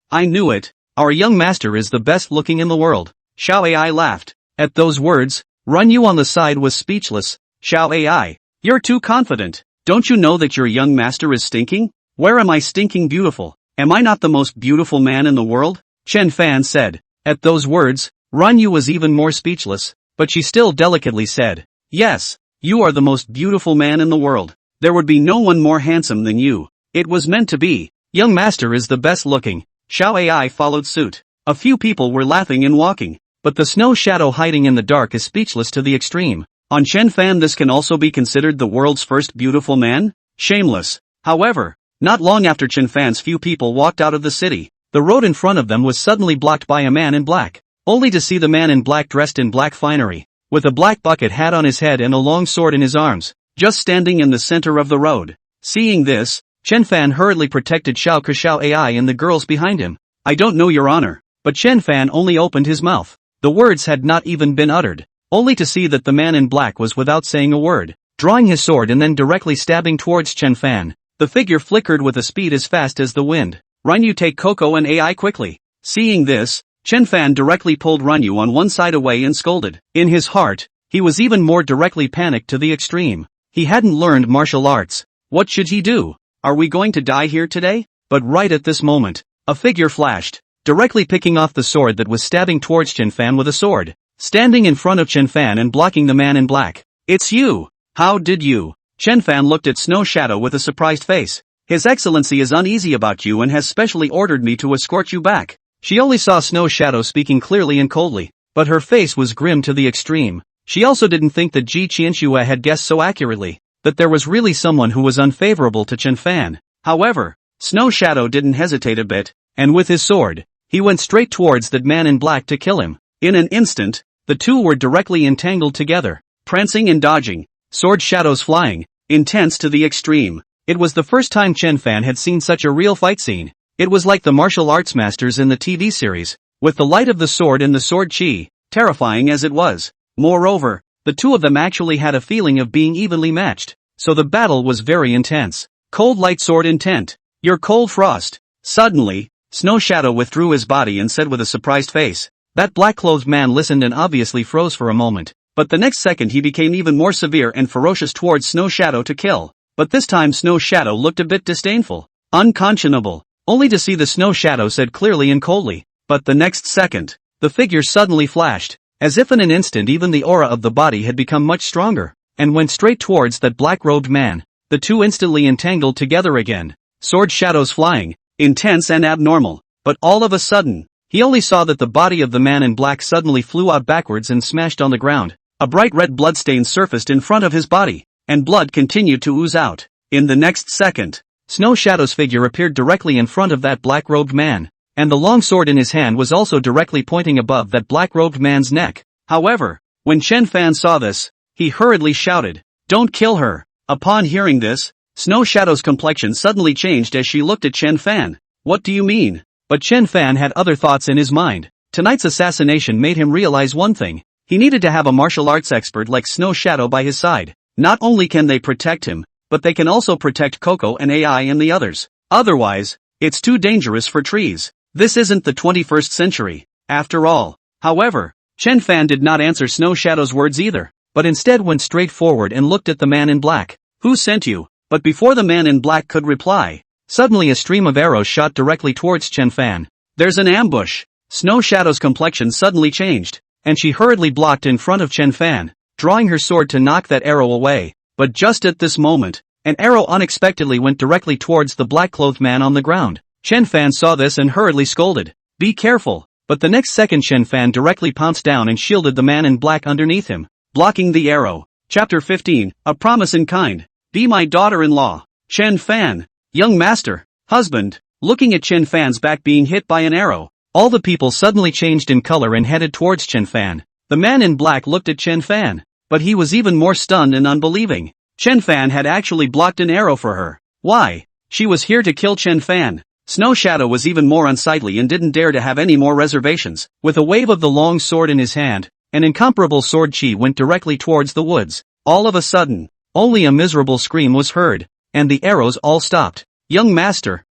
[SPEAKER 1] I knew it. Our young master is the best looking in the world. Xiao Ai laughed. At those words, Run Yu on the side was speechless. Xiao AI, you're too confident. Don't you know that your young master is stinking? Where am I stinking beautiful? Am I not the most beautiful man in the world? Chen Fan said. At those words, Run Yu was even more speechless, but she still delicately said, yes, you are the most beautiful man in the world. There would be no one more handsome than you. It was meant to be. Young master is the best looking. Xiao AI followed suit. A few people were laughing and walking, but the snow shadow hiding in the dark is speechless to the extreme. On Chen Fan, this can also be considered the world's first beautiful man? Shameless. However, not long after Chen Fan's few people walked out of the city, the road in front of them was suddenly blocked by a man in black, only to see the man in black dressed in black finery, with a black bucket hat on his head and a long sword in his arms, just standing in the center of the road. Seeing this, Chen Fan hurriedly protected Xiao AI and the girls behind him. I don't know, your honor. But Chen Fan only opened his mouth. The words had not even been uttered, only to see that the man in black was without saying a word, drawing his sword and then directly stabbing towards Chen Fan. The figure flickered with a speed as fast as the wind. Run Yu, take Coco and AI quickly. Seeing this, Chen Fan directly pulled Run Yu on one side away and scolded. In his heart, he was even more directly panicked to the extreme. He hadn't learned martial arts. What should he do? Are we going to die here today? But right at this moment, a figure flashed, directly picking off the sword that was stabbing towards Chen Fan with a sword, standing in front of Chen Fan and blocking the man in black. It's you! How did you? Chen Fan looked at Snow Shadow with a surprised face. His Excellency is uneasy about you and has specially ordered me to escort you back. She only saw Snow Shadow speaking clearly and coldly, but her face was grim to the extreme. She also didn't think that Ji Qianxue had guessed so accurately, that there was really someone who was unfavorable to Chen Fan. However, Snow Shadow didn't hesitate a bit, and with his sword, he went straight towards that man in black to kill him. In an instant, the two were directly entangled together, prancing and dodging, sword shadows flying, intense to the extreme. It was the first time Chen Fan had seen such a real fight scene. It was like the martial arts masters in the TV series, with the light of the sword and the sword chi, terrifying as it was. Moreover, the two of them actually had a feeling of being evenly matched, so the battle was very intense. Cold light sword intent. Your cold frost. Suddenly, Snow Shadow withdrew his body and said with a surprised face. That black-clothed man listened and obviously froze for a moment, but the next second he became even more severe and ferocious towards Snow Shadow to kill. But this time Snow Shadow looked a bit disdainful. Unconscionable. Only to see the Snow Shadow said clearly and coldly. But the next second, the figure suddenly flashed, as if in an instant even the aura of the body had become much stronger, and went straight towards that black-robed man. The two instantly entangled together again, sword shadows flying, intense and abnormal. But all of a sudden, he only saw that the body of the man in black suddenly flew out backwards and smashed on the ground. A bright red bloodstain surfaced in front of his body, and blood continued to ooze out. In the next second, Snow Shadow's figure appeared directly in front of that black-robed man, and the long sword in his hand was also directly pointing above that black-robed man's neck. However, when Chen Fan saw this, he hurriedly shouted, "Don't kill her!" Upon hearing this, Snow Shadow's complexion suddenly changed as she looked at Chen Fan. What do you mean? But Chen Fan had other thoughts in his mind. Tonight's assassination made him realize one thing. He needed to have a martial arts expert like Snow Shadow by his side. Not only can they protect him, but they can also protect Coco and AI and the others. Otherwise, it's too dangerous for trees. This isn't the 21st century, after all. However, Chen Fan did not answer Snow Shadow's words either, but instead went straight forward and looked at the man in black. Who sent you? But before the man in black could reply, suddenly a stream of arrows shot directly towards Chen Fan. There's an ambush. Snow Shadow's complexion suddenly changed, and she hurriedly blocked in front of Chen Fan, drawing her sword to knock that arrow away. But just at this moment, an arrow unexpectedly went directly towards the black-clothed man on the ground. Chen Fan saw this and hurriedly scolded, "Be careful!" But the next second Chen Fan directly pounced down and shielded the man in black underneath him, blocking the arrow. Chapter 15, A Promise in Kind. Be my daughter-in-law. Chen Fan, young master, husband. Looking at Chen Fan's back being hit by an arrow, all the people suddenly changed in color and headed towards Chen Fan. The man in black looked at Chen Fan, but he was even more stunned and unbelieving. Chen Fan had actually blocked an arrow for her. Why? She was here to kill Chen Fan. Snow Shadow was even more unsightly and didn't dare to have any more reservations. With a wave of the long sword in his hand, an incomparable sword chi went directly towards the woods. All of a sudden, only a miserable scream was heard, and the arrows all stopped. Young master,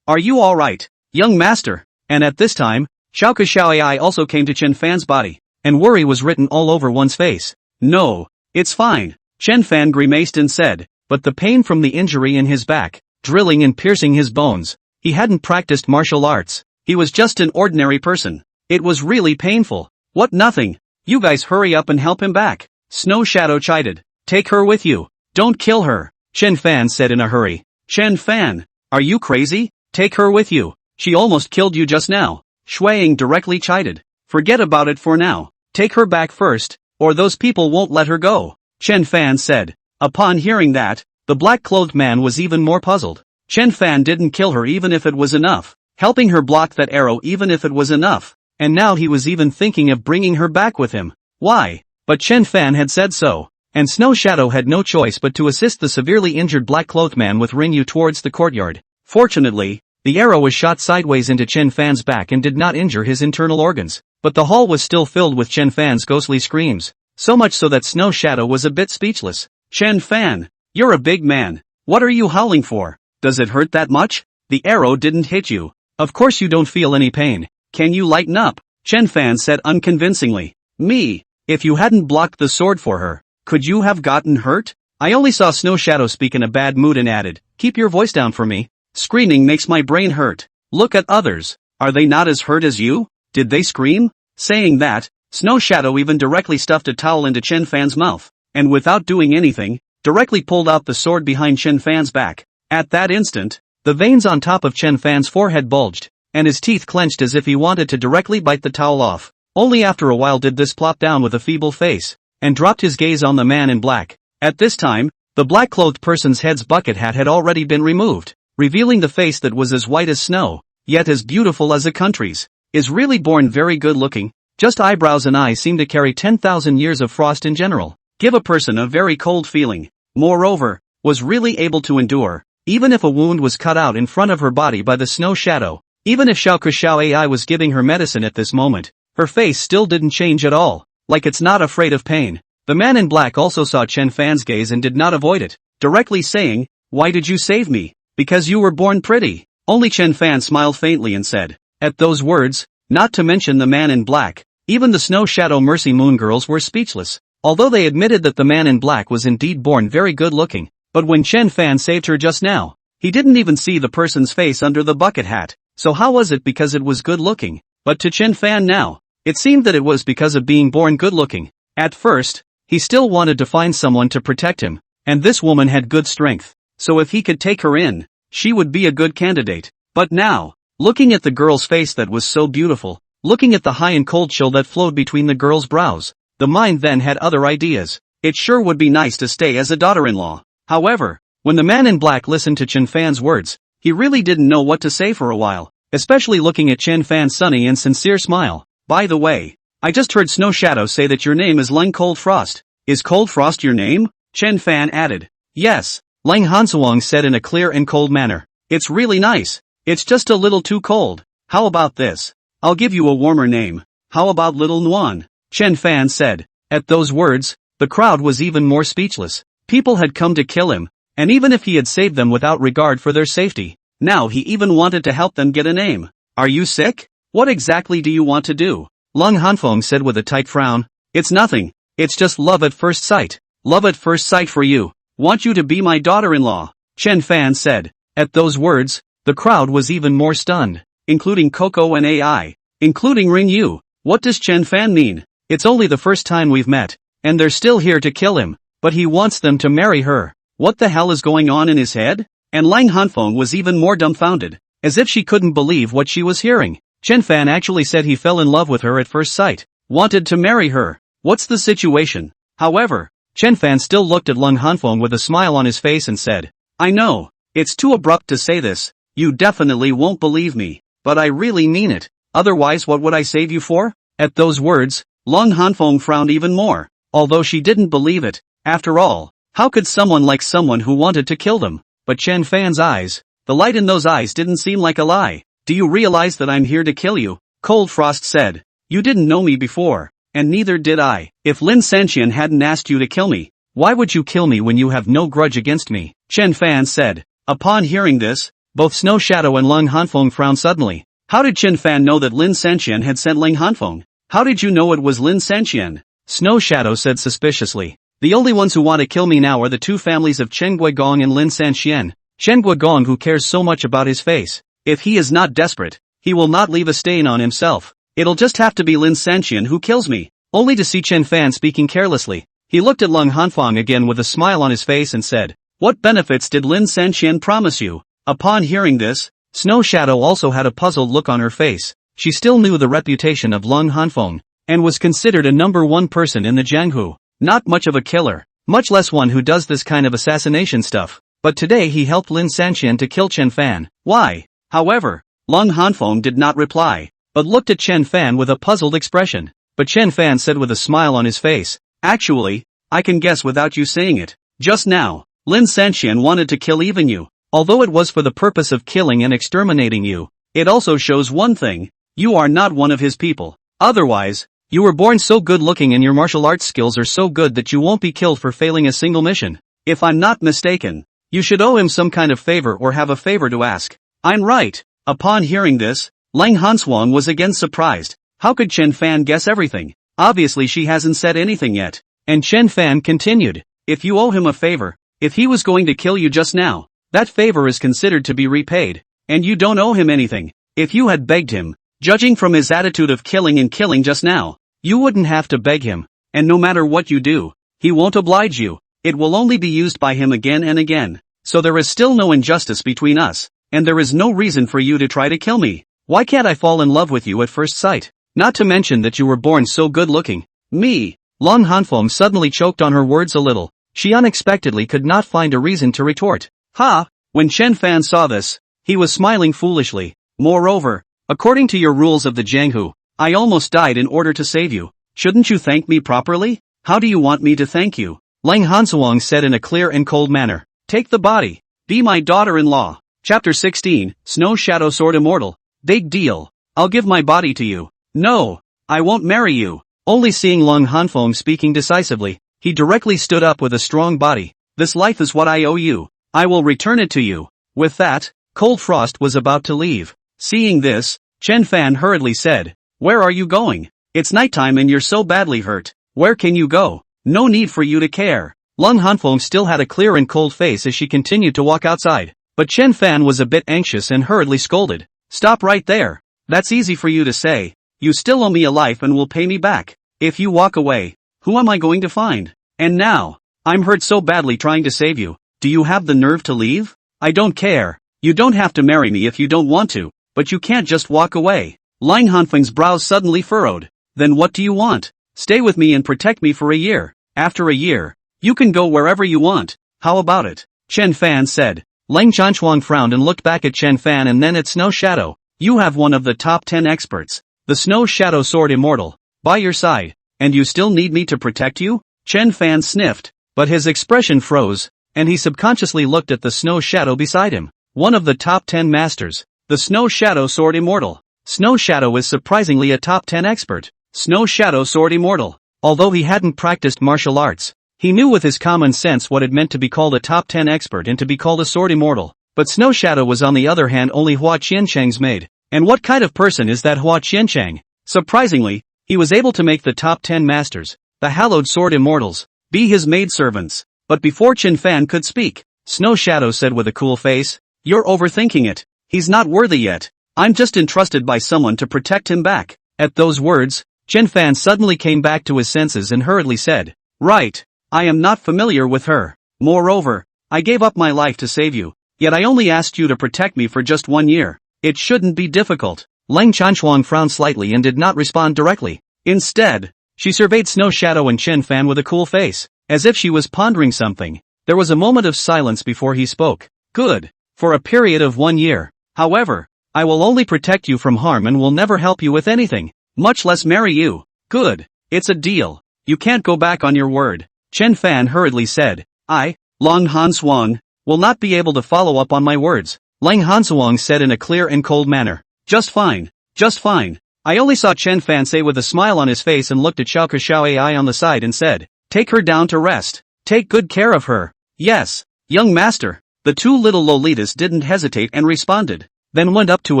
[SPEAKER 1] are you alright? Young master. And at this time, Xiao Ai also came to Chen Fan's body. and worry was written all over one's face. No, it's fine, Chen Fan grimaced and said, but the pain from the injury in his back, drilling and piercing his bones. He hadn't practiced martial arts. He was just an ordinary person. It was really painful. What nothing? You guys hurry up and help him back. Snow Shadow chided. Take her with you. Don't kill her, Chen Fan said in a hurry. Chen Fan, are you crazy? Take her with you. She almost killed you just now. Shui Ying directly chided. Forget about it for now. Take her back first, or those people won't let her go, Chen Fan said. Upon hearing that, the black-clothed man was even more puzzled. Chen Fan didn't kill her even if it was enough, helping her block that arrow even if it was enough, and now he was even thinking of bringing her back with him. Why? But Chen Fan had said so, and Snow Shadow had no choice but to assist the severely injured black-clothed man with Ringyu towards the courtyard. Fortunately, the arrow was shot sideways into Chen Fan's back and did not injure his internal organs, but the hall was still filled with Chen Fan's ghostly screams, so much so that Snow Shadow was a bit speechless. Chen Fan, you're a big man. What are you howling for? Does it hurt that much? The arrow didn't hit you. Of course you don't feel any pain. Can you lighten up? Chen Fan said unconvincingly. Me? If you hadn't blocked the sword for her, could you have gotten hurt? I only saw Snow Shadow speak in a bad mood and added, keep your voice down for me. Screaming makes my brain hurt. Look at others. Are they not as hurt as you? Did they scream? Saying that, Snow Shadow even directly stuffed a towel into Chen Fan's mouth, and without doing anything, directly pulled out the sword behind Chen Fan's back. At that instant, the veins on top of Chen Fan's forehead bulged, and his teeth clenched as if he wanted to directly bite the towel off. Only after a while did this plop down with a feeble face, and dropped his gaze on the man in black. At this time, the black-clothed person's head's bucket hat had already been removed, revealing the face that was as white as snow, yet as beautiful as a country's. Is really born very good looking, just eyebrows and eyes seem to carry 10,000 years of frost in general. Give a person a very cold feeling. Moreover, was really able to endure, even if a wound was cut out in front of her body by the Snow Shadow. Even if Xiao Kuxiao AI was giving her medicine at this moment, her face still didn't change at all, like it's not afraid of pain. The man in black also saw Chen Fan's gaze and did not avoid it, directly saying, why did you save me? Because you were born pretty. Only Chen Fan smiled faintly and said, at those words, not to mention the man in black, even the Snow Shadow Mercy Moon girls were speechless. Although they admitted that the man in black was indeed born very good looking, but when Chen Fan saved her just now, he didn't even see the person's face under the bucket hat, so how was it because it was good looking? But to Chen Fan now, it seemed that it was because of being born good looking. At first, he still wanted to find someone to protect him, and this woman had good strength, so if he could take her in, she would be a good candidate. But now, looking at the girl's face that was so beautiful, looking at the high and cold chill that flowed between the girl's brows, the mind then had other ideas. It sure would be nice to stay as a daughter-in-law. However, when the man in black listened to Chen Fan's words, he really didn't know what to say for a while, especially looking at Chen Fan's sunny and sincere smile. By the way, I just heard Snow Shadow say that your name is Leng Cold Frost. Is Cold Frost your name? Chen Fan added. Yes, Leng Hansuong said in a clear and cold manner. It's really nice. It's just a little too cold. How about this? I'll give you a warmer name. How about Little Nuan? Chen Fan said. At those words, the crowd was even more speechless. People had come to kill him, and even if he had saved them without regard for their safety, now he even wanted to help them get a name. Are you sick? What exactly do you want to do? Leng Hanfeng said with a tight frown. It's nothing. It's just love at first sight. Love at first sight for you. Want you to be my daughter-in-law, Chen Fan said. At those words, the crowd was even more stunned, including Coco and AI, including Ring Yu. What does Chen Fan mean? It's only the first time we've met, and they're still here to kill him, but he wants them to marry her. What the hell is going on in his head? And Lang Hanfeng was even more dumbfounded, as if she couldn't believe what she was hearing. Chen Fan actually said he fell in love with her at first sight, wanted to marry her. What's the situation? However, Chen Fan still looked at Leng Hanfeng with a smile on his face and said, I know, it's too abrupt to say this, you definitely won't believe me, but I really mean it, otherwise what would I save you for? At those words, Leng Hanfeng frowned even more, although she didn't believe it. After all, how could someone like someone who wanted to kill them? But Chen Fan's eyes, the light in those eyes didn't seem like a lie. Do you realize that I'm here to kill you? Cold Frost said. You didn't know me before, and neither did I. If Lin Sanqian hadn't asked you to kill me, why would you kill me when you have no grudge against me? Chen Fan said. Upon hearing this, both Snow Shadow and Leng Hanfeng frowned suddenly. How did Chen Fan know that Lin Sanqian had sent Leng Hanfeng? How did you know it was Lin Sanqian? Snow Shadow said suspiciously. The only ones who want to kill me now are the two families of Chen Guigong and Lin Sanqian. Chen Guigong who cares so much about his face. If he is not desperate, he will not leave a stain on himself. It'll just have to be Lin Sanqian who kills me. Only to see Chen Fan speaking carelessly. He looked at Lung Hanfang again with a smile on his face and said, "What benefits did Lin Sanqian promise you?" Upon hearing this, Snow Shadow also had a puzzled look on her face. She still knew the reputation of Lung Hanfeng, and was considered a number one person in the Jianghu. Not much of a killer, much less one who does this kind of assassination stuff. But today he helped Lin Sanqian to kill Chen Fan. Why? However, Lung Hanfeng did not reply, but looked at Chen Fan with a puzzled expression. But Chen Fan said with a smile on his face, "Actually, I can guess without you saying it. Just now, Lin Sanqian wanted to kill even you. Although it was for the purpose of killing and exterminating you, it also shows one thing. You are not one of his people. Otherwise, you were born so good looking and your martial arts skills are so good that you won't be killed for failing a single mission. If I'm not mistaken, you should owe him some kind of favor or have a favor to ask." I'm right. Upon hearing this, Lang Hanswang was again surprised. How could Chen Fan guess everything? Obviously she hasn't said anything yet. And Chen Fan continued, "If you owe him a favor, if he was going to kill you just now, that favor is considered to be repaid, and you don't owe him anything. If you had begged him, judging from his attitude of killing and killing just now, you wouldn't have to beg him, and no matter what you do, he won't oblige you. It will only be used by him again and again. So there is still no injustice between us, and there is no reason for you to try to kill me. Why can't I fall in love with you at first sight? Not to mention that you were born so good looking." Me. Long Hanfeng suddenly choked on her words a little. She unexpectedly could not find a reason to retort. Ha! When Chen Fan saw this, he was smiling foolishly. "Moreover, according to your rules of the Jianghu, I almost died in order to save you. Shouldn't you thank me properly? How do you want me to thank you?" Lang Hansuang said in a clear and cold manner. "Take the body. Be my daughter-in-law." Chapter 16, Snow Shadow Sword Immortal. Big deal. I'll give my body to you. No, I won't marry you. Only seeing Lung Hanfeng speaking decisively, he directly stood up with a strong body. "This life is what I owe you. I will return it to you." With that, Cold Frost was about to leave. Seeing this, Chen Fan hurriedly said, "Where are you going? It's nighttime and you're so badly hurt. Where can you go? No need for you to care." Lung Hanfeng still had a clear and cold face as she continued to walk outside. But Chen Fan was a bit anxious and hurriedly scolded. "Stop right there. That's easy for you to say. You still owe me a life and will pay me back. If you walk away, who am I going to find? And now, I'm hurt so badly trying to save you. Do you have the nerve to leave? I don't care. You don't have to marry me if you don't want to, but you can't just walk away." Lang Hanfeng's brows suddenly furrowed. "Then what do you want? Stay with me and protect me for a year. After a year, you can go wherever you want. How about it?" Chen Fan said. Lang Chanchuang frowned and looked back at Chen Fan and then at Snow Shadow. "You have one of the top 10 experts, the Snow Shadow Sword Immortal, by your side, and you still need me to protect you?" Chen Fan sniffed, but his expression froze, and he subconsciously looked at the Snow Shadow beside him. One of the top 10 masters, the Snow Shadow Sword Immortal. Snow Shadow is surprisingly a top 10 expert. Snow Shadow Sword Immortal. Although he hadn't practiced martial arts, he knew with his common sense what it meant to be called a top 10 expert and to be called a sword immortal. But Snow Shadow was on the other hand only Hua Qianchang's maid. And what kind of person is that Hua Qianchang? Surprisingly, he was able to make the top 10 masters, the hallowed sword immortals, be his maidservants. But before Chen Fan could speak, Snow Shadow said with a cool face, "You're overthinking it. He's not worthy yet. I'm just entrusted by someone to protect him back." At those words, Chen Fan suddenly came back to his senses and hurriedly said, "Right. I am not familiar with her. Moreover, I gave up my life to save you, yet I only asked you to protect me for just 1 year. It shouldn't be difficult." Lang Chanchuang frowned slightly and did not respond directly. Instead, she surveyed Snow Shadow and Chen Fan with a cool face, as if she was pondering something. There was a moment of silence before he spoke. "Good. For a period of 1 year. However, I will only protect you from harm and will never help you with anything, much less marry you." "Good. It's a deal. You can't go back on your word." Chen Fan hurriedly said. "I, Lang Hanswang, will not be able to follow up on my words," Lang Hanswang said in a clear and cold manner. "Just fine. Just fine." I only saw Chen Fan say with a smile on his face and looked at Xiao Xiao Ai on the side and said, "Take her down to rest. Take good care of her." "Yes, young master." The two little Lolitas didn't hesitate and responded, then went up to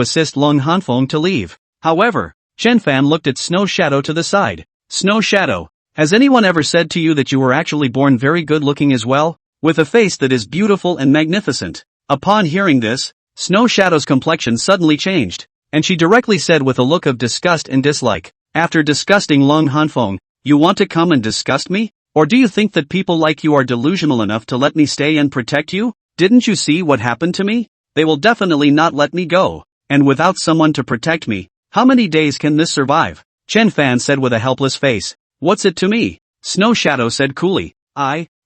[SPEAKER 1] assist Lung Hanfeng to leave. However, Chen Fan looked at Snow Shadow to the side. Snow Shadow, has anyone ever said to you that you were actually born very good looking as well? With a face that is beautiful and magnificent. Upon hearing this, Snow Shadow's complexion suddenly changed, and she directly said with a look of disgust and dislike, after disgusting Lung Hanfeng, you want to come and disgust me? Or do you think that people like you are delusional enough to let me stay and protect you? Didn't you see what happened to me? They will definitely not let me go, and without someone to protect me, how many days can this survive? Chen Fan said with a helpless face. What's it to me? Snow Shadow said coolly.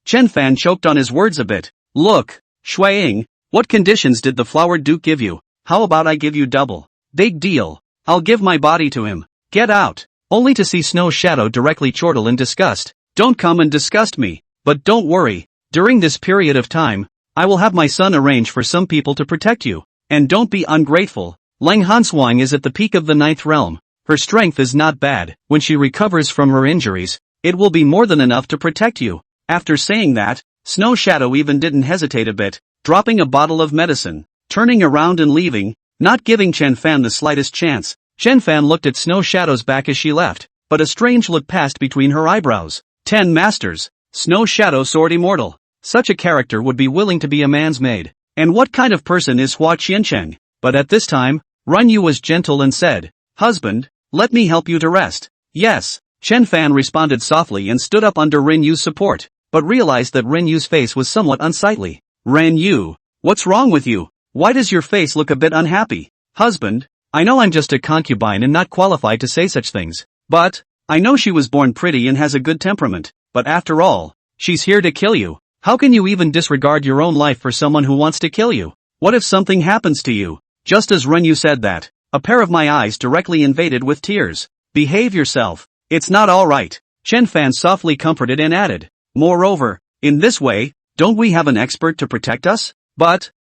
[SPEAKER 1] Chen Fan choked on his words a bit. Look, Shuaying, what conditions did the Flower Duke give you? How about I give you double? Big deal. I'll give my body to him. Get out. Only to see Snow Shadow directly chortle in disgust. Don't come and disgust me. But don't worry. During this period of time, I will have my son arrange for some people to protect you. And don't be ungrateful. Lang Hanswang is at the peak of the 9th realm. Her strength is not bad. When she recovers from her injuries, it will be more than enough to protect you. After saying that, Snow Shadow even didn't hesitate a bit, dropping a bottle of medicine, turning around and leaving, not giving Chen Fan the slightest chance. Chen Fan looked at Snow Shadow's back as she left, but a strange look passed between her eyebrows. 10 masters. Snow Shadow Sword Immortal. Such a character would be willing to be a man's maid. And what kind of person is Hua Qiancheng? But at this time, Run Yu was gentle and said, Husband, let me help you to rest. Yes. Chen Fan responded softly and stood up under Ren Yu's support, but realized that Ren Yu's face was somewhat unsightly. Ren Yu, what's wrong with you? Why does your face look a bit unhappy? Husband, I know I'm just a concubine and not qualified to say such things, but I know she was born pretty and has a good temperament, but after all, she's here to kill you. How can you even disregard your own life for someone who wants to kill you? What if something happens to you? Just as Ren Yu said that, a pair of my eyes directly invaded with tears. Behave yourself. It's not alright. Chen Fan softly comforted and added. Moreover, in this way, don't we have an expert to protect us? But,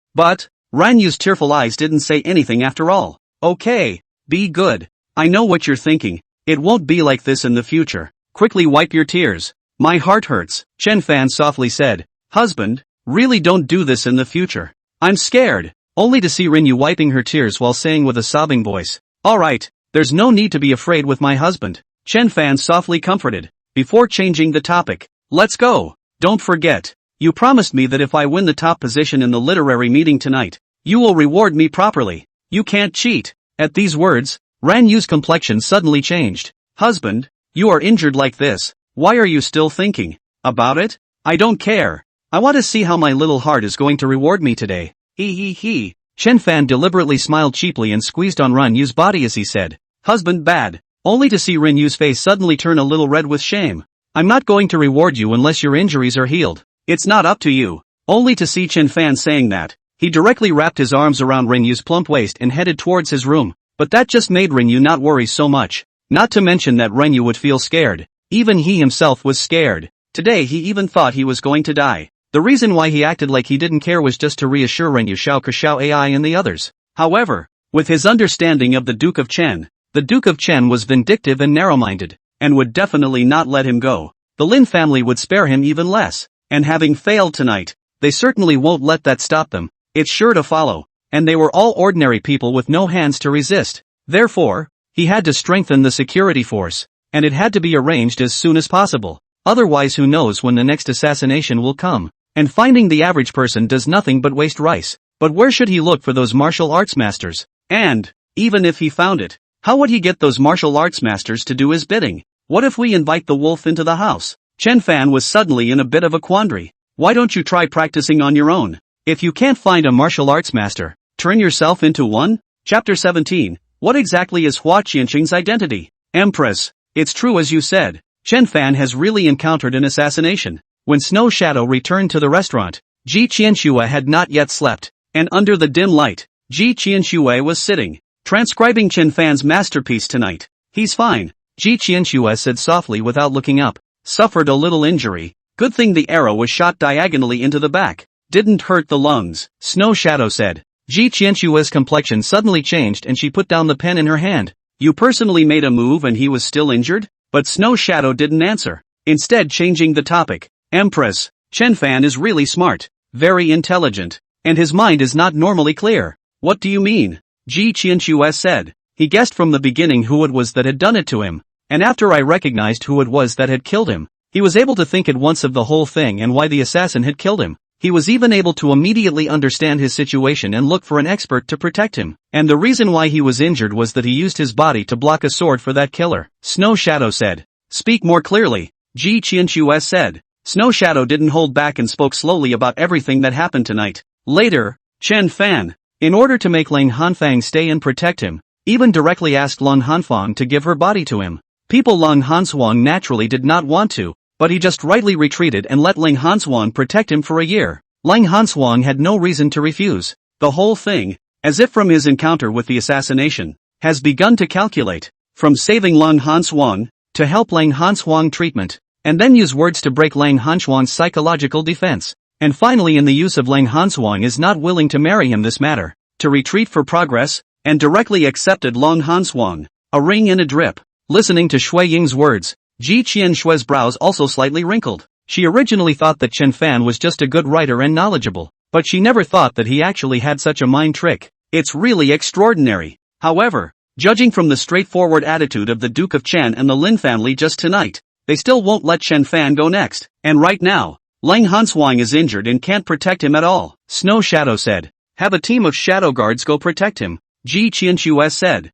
[SPEAKER 1] Ran Yu's tearful eyes didn't say anything after all. Okay, be good. I know what you're thinking. It won't be like this in the future. Quickly wipe your tears. My heart hurts. Chen Fan softly said. Husband, really don't do this in the future. I'm scared. Only to see Ren Yu wiping her tears while saying with a sobbing voice. Alright, there's no need to be afraid with my husband. Chen Fan softly comforted. Before changing the topic. Let's go. Don't forget. You promised me that if I win the top position in the literary meeting tonight, you will reward me properly. You can't cheat. At these words, Ran Yu's complexion suddenly changed. Husband, you are injured like this. Why are you still thinking about it? I don't care. I want to see how my little heart is going to reward me today. He. Chen Fan deliberately smiled cheaply and squeezed on Ran Yu's body as he said, Husband bad. Only to see Ren Yu's face suddenly turn a little red with shame. I'm not going to reward you unless your injuries are healed. It's not up to you. Only to see Chen Fan saying that, he directly wrapped his arms around Ren Yu's plump waist and headed towards his room. But that just made Ren Yu not worry so much. Not to mention that Ren Yu would feel scared. Even he himself was scared. Today he even thought he was going to die. The reason why he acted like he didn't care was just to reassure Ren Yu, Xiao Kershaw AI and the others. However, with his understanding of the Duke of Chen, the Duke of Chen was vindictive and narrow-minded, and would definitely not let him go. The Lin family would spare him even less, and having failed tonight, they certainly won't let that stop them. It's sure to follow, and they were all ordinary people with no hands to resist. Therefore, he had to strengthen the security force, and it had to be arranged as soon as possible. Otherwise who knows when the next assassination will come. And finding the average person does nothing but waste rice. But where should he look for those martial arts masters? And, even if he found it, how would he get those martial arts masters to do his bidding? What if we invite the wolf into the house? Chen Fan was suddenly in a bit of a quandary. Why don't you try practicing on your own? If you can't find a martial arts master, turn yourself into one? Chapter 17. What exactly is Hua Qiancheng's identity? Empress, it's true as you said. Chen Fan has really encountered an assassination. When Snow Shadow returned to the restaurant, Ji Qianxue had not yet slept, and under the dim light, Ji Qianxue was sitting, transcribing Chen Fan's masterpiece tonight. He's fine, Ji Qianxue said softly without looking up. Suffered a little injury. Good thing the arrow was shot diagonally into the back. Didn't hurt the lungs, Snow Shadow said. Ji Qianxue's complexion suddenly changed and she put down the pen in her hand. You personally made a move and he was still injured? But Snow Shadow didn't answer, instead changing the topic. Empress, Chen Fan is really smart, very intelligent, and his mind is not normally clear. What do you mean? Ji Qianxue said. He guessed from the beginning who it was that had done it to him. And after I recognized who it was that had killed him, he was able to think at once of the whole thing and why the assassin had killed him. He was even able to immediately understand his situation and look for an expert to protect him. And the reason why he was injured was that he used his body to block a sword for that killer. Snow Shadow said. Speak more clearly, Ji Qianxue said. Snow Shadow didn't hold back and spoke slowly about everything that happened tonight. Later, Chen Fan, in order to make Lang Hanfang stay and protect him, even directly asked Lang Hanfang to give her body to him. People Lang Hanshuang naturally did not want to, but he just rightly retreated and let Lang Hanshuang protect him for a year. Lang Hanshuang had no reason to refuse. The whole thing, as if from his encounter with the assassination, has begun to calculate, from saving Lang Hanshuang, to help Lang Hanshuang treatment, and then use words to break Lang Hanshuang's psychological defense. And finally in the use of Lang Hanshuang is not willing to marry him this matter, to retreat for progress, and directly accepted Lang Hanshuang, a ring and a drip. Listening to Shui Ying's words, Ji Qianshue's brows also slightly wrinkled. She originally thought that Chen Fan was just a good writer and knowledgeable, but she never thought that he actually had such a mind trick. It's really extraordinary. However, judging from the straightforward attitude of the Duke of Chen and the Lin family just tonight, they still won't let Chen Fan go next. And right now, Lang Hanshuang is injured and can't protect him at all. Snow Shadow said. Have a team of shadow guards go protect him, Ji Qianxue said.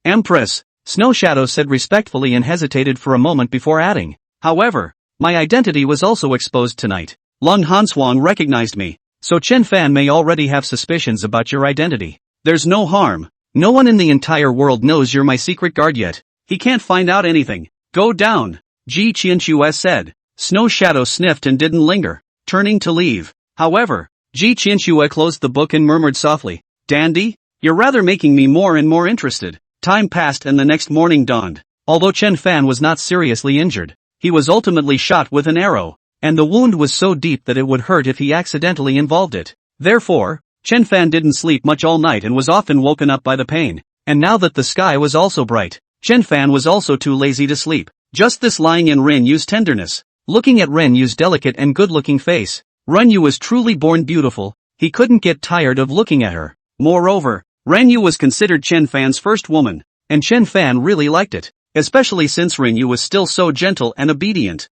[SPEAKER 1] Empress, Snow Shadow said respectfully and hesitated for a moment before adding. However, my identity was also exposed tonight. Lang Hanshuang recognized me, so Chen Fan may already have suspicions about your identity. There's no harm. No one in the entire world knows you're my secret guard yet. He can't find out anything. Go down, Ji Qianxue said. Snow Shadow sniffed and didn't linger, turning to leave. However, Ji Qianxue closed the book and murmured softly, Dandy, you're rather making me more and more interested. Time passed and the next morning dawned. Although Chen Fan was not seriously injured, he was ultimately shot with an arrow, and the wound was so deep that it would hurt if he accidentally involved it. Therefore, Chen Fan didn't sleep much all night and was often woken up by the pain. And now that the sky was also bright, Chen Fan was also too lazy to sleep. Just this lying in Ren Yu's tenderness. Looking at Ren Yu's delicate and good-looking face, Ren Yu was truly born beautiful. He couldn't get tired of looking at her. Moreover, Ren Yu was considered Chen Fan's first woman, and Chen Fan really liked it, especially since Ren Yu was still so gentle and obedient.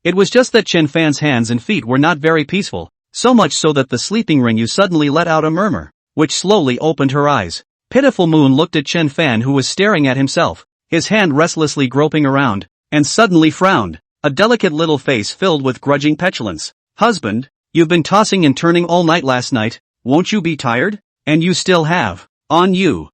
[SPEAKER 1] It was just that Chen Fan's hands and feet were not very peaceful, so much so that the sleeping Ren Yu suddenly let out a murmur, which slowly opened her eyes. Pitiful Moon looked at Chen Fan who was staring at himself, his hand restlessly groping around, and suddenly frowned, a delicate little face filled with grudging petulance. Husband, you've been tossing and turning all night last night, won't you be tired? And you still have. On you.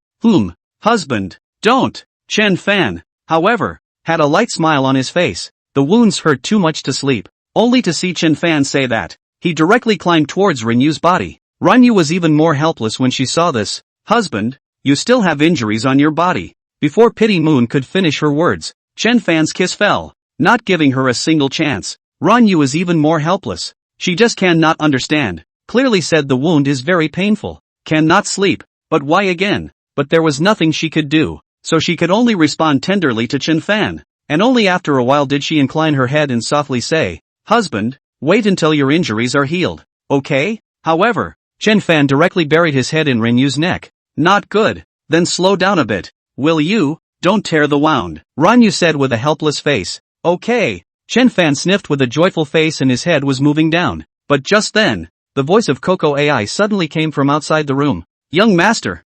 [SPEAKER 1] Husband, don't. Chen Fan, however, had a light smile on his face. The wounds hurt too much to sleep. Only to see Chen Fan say that, he directly climbed towards Ren Yu's body. Ren Yu was even more helpless when she saw this. Husband, you still have injuries on your body. Before Pity Moon could finish her words, Chen Fan's kiss fell, not giving her a single chance. Ren Yu is even more helpless. She just cannot understand. Clearly said the wound is very painful. Cannot sleep, but why again? But there was nothing she could do, so she could only respond tenderly to Chen Fan. And only after a while did she incline her head and softly say, Husband, wait until your injuries are healed, okay? However, Chen Fan directly buried his head in Ren Yu's neck. Not good. Then slow down a bit. Will you? Don't tear the wound. Ren Yu said with a helpless face. Okay. Chen Fan sniffed with a joyful face and his head was moving down. But just then, the voice of Coco AI suddenly came from outside the room. Young master,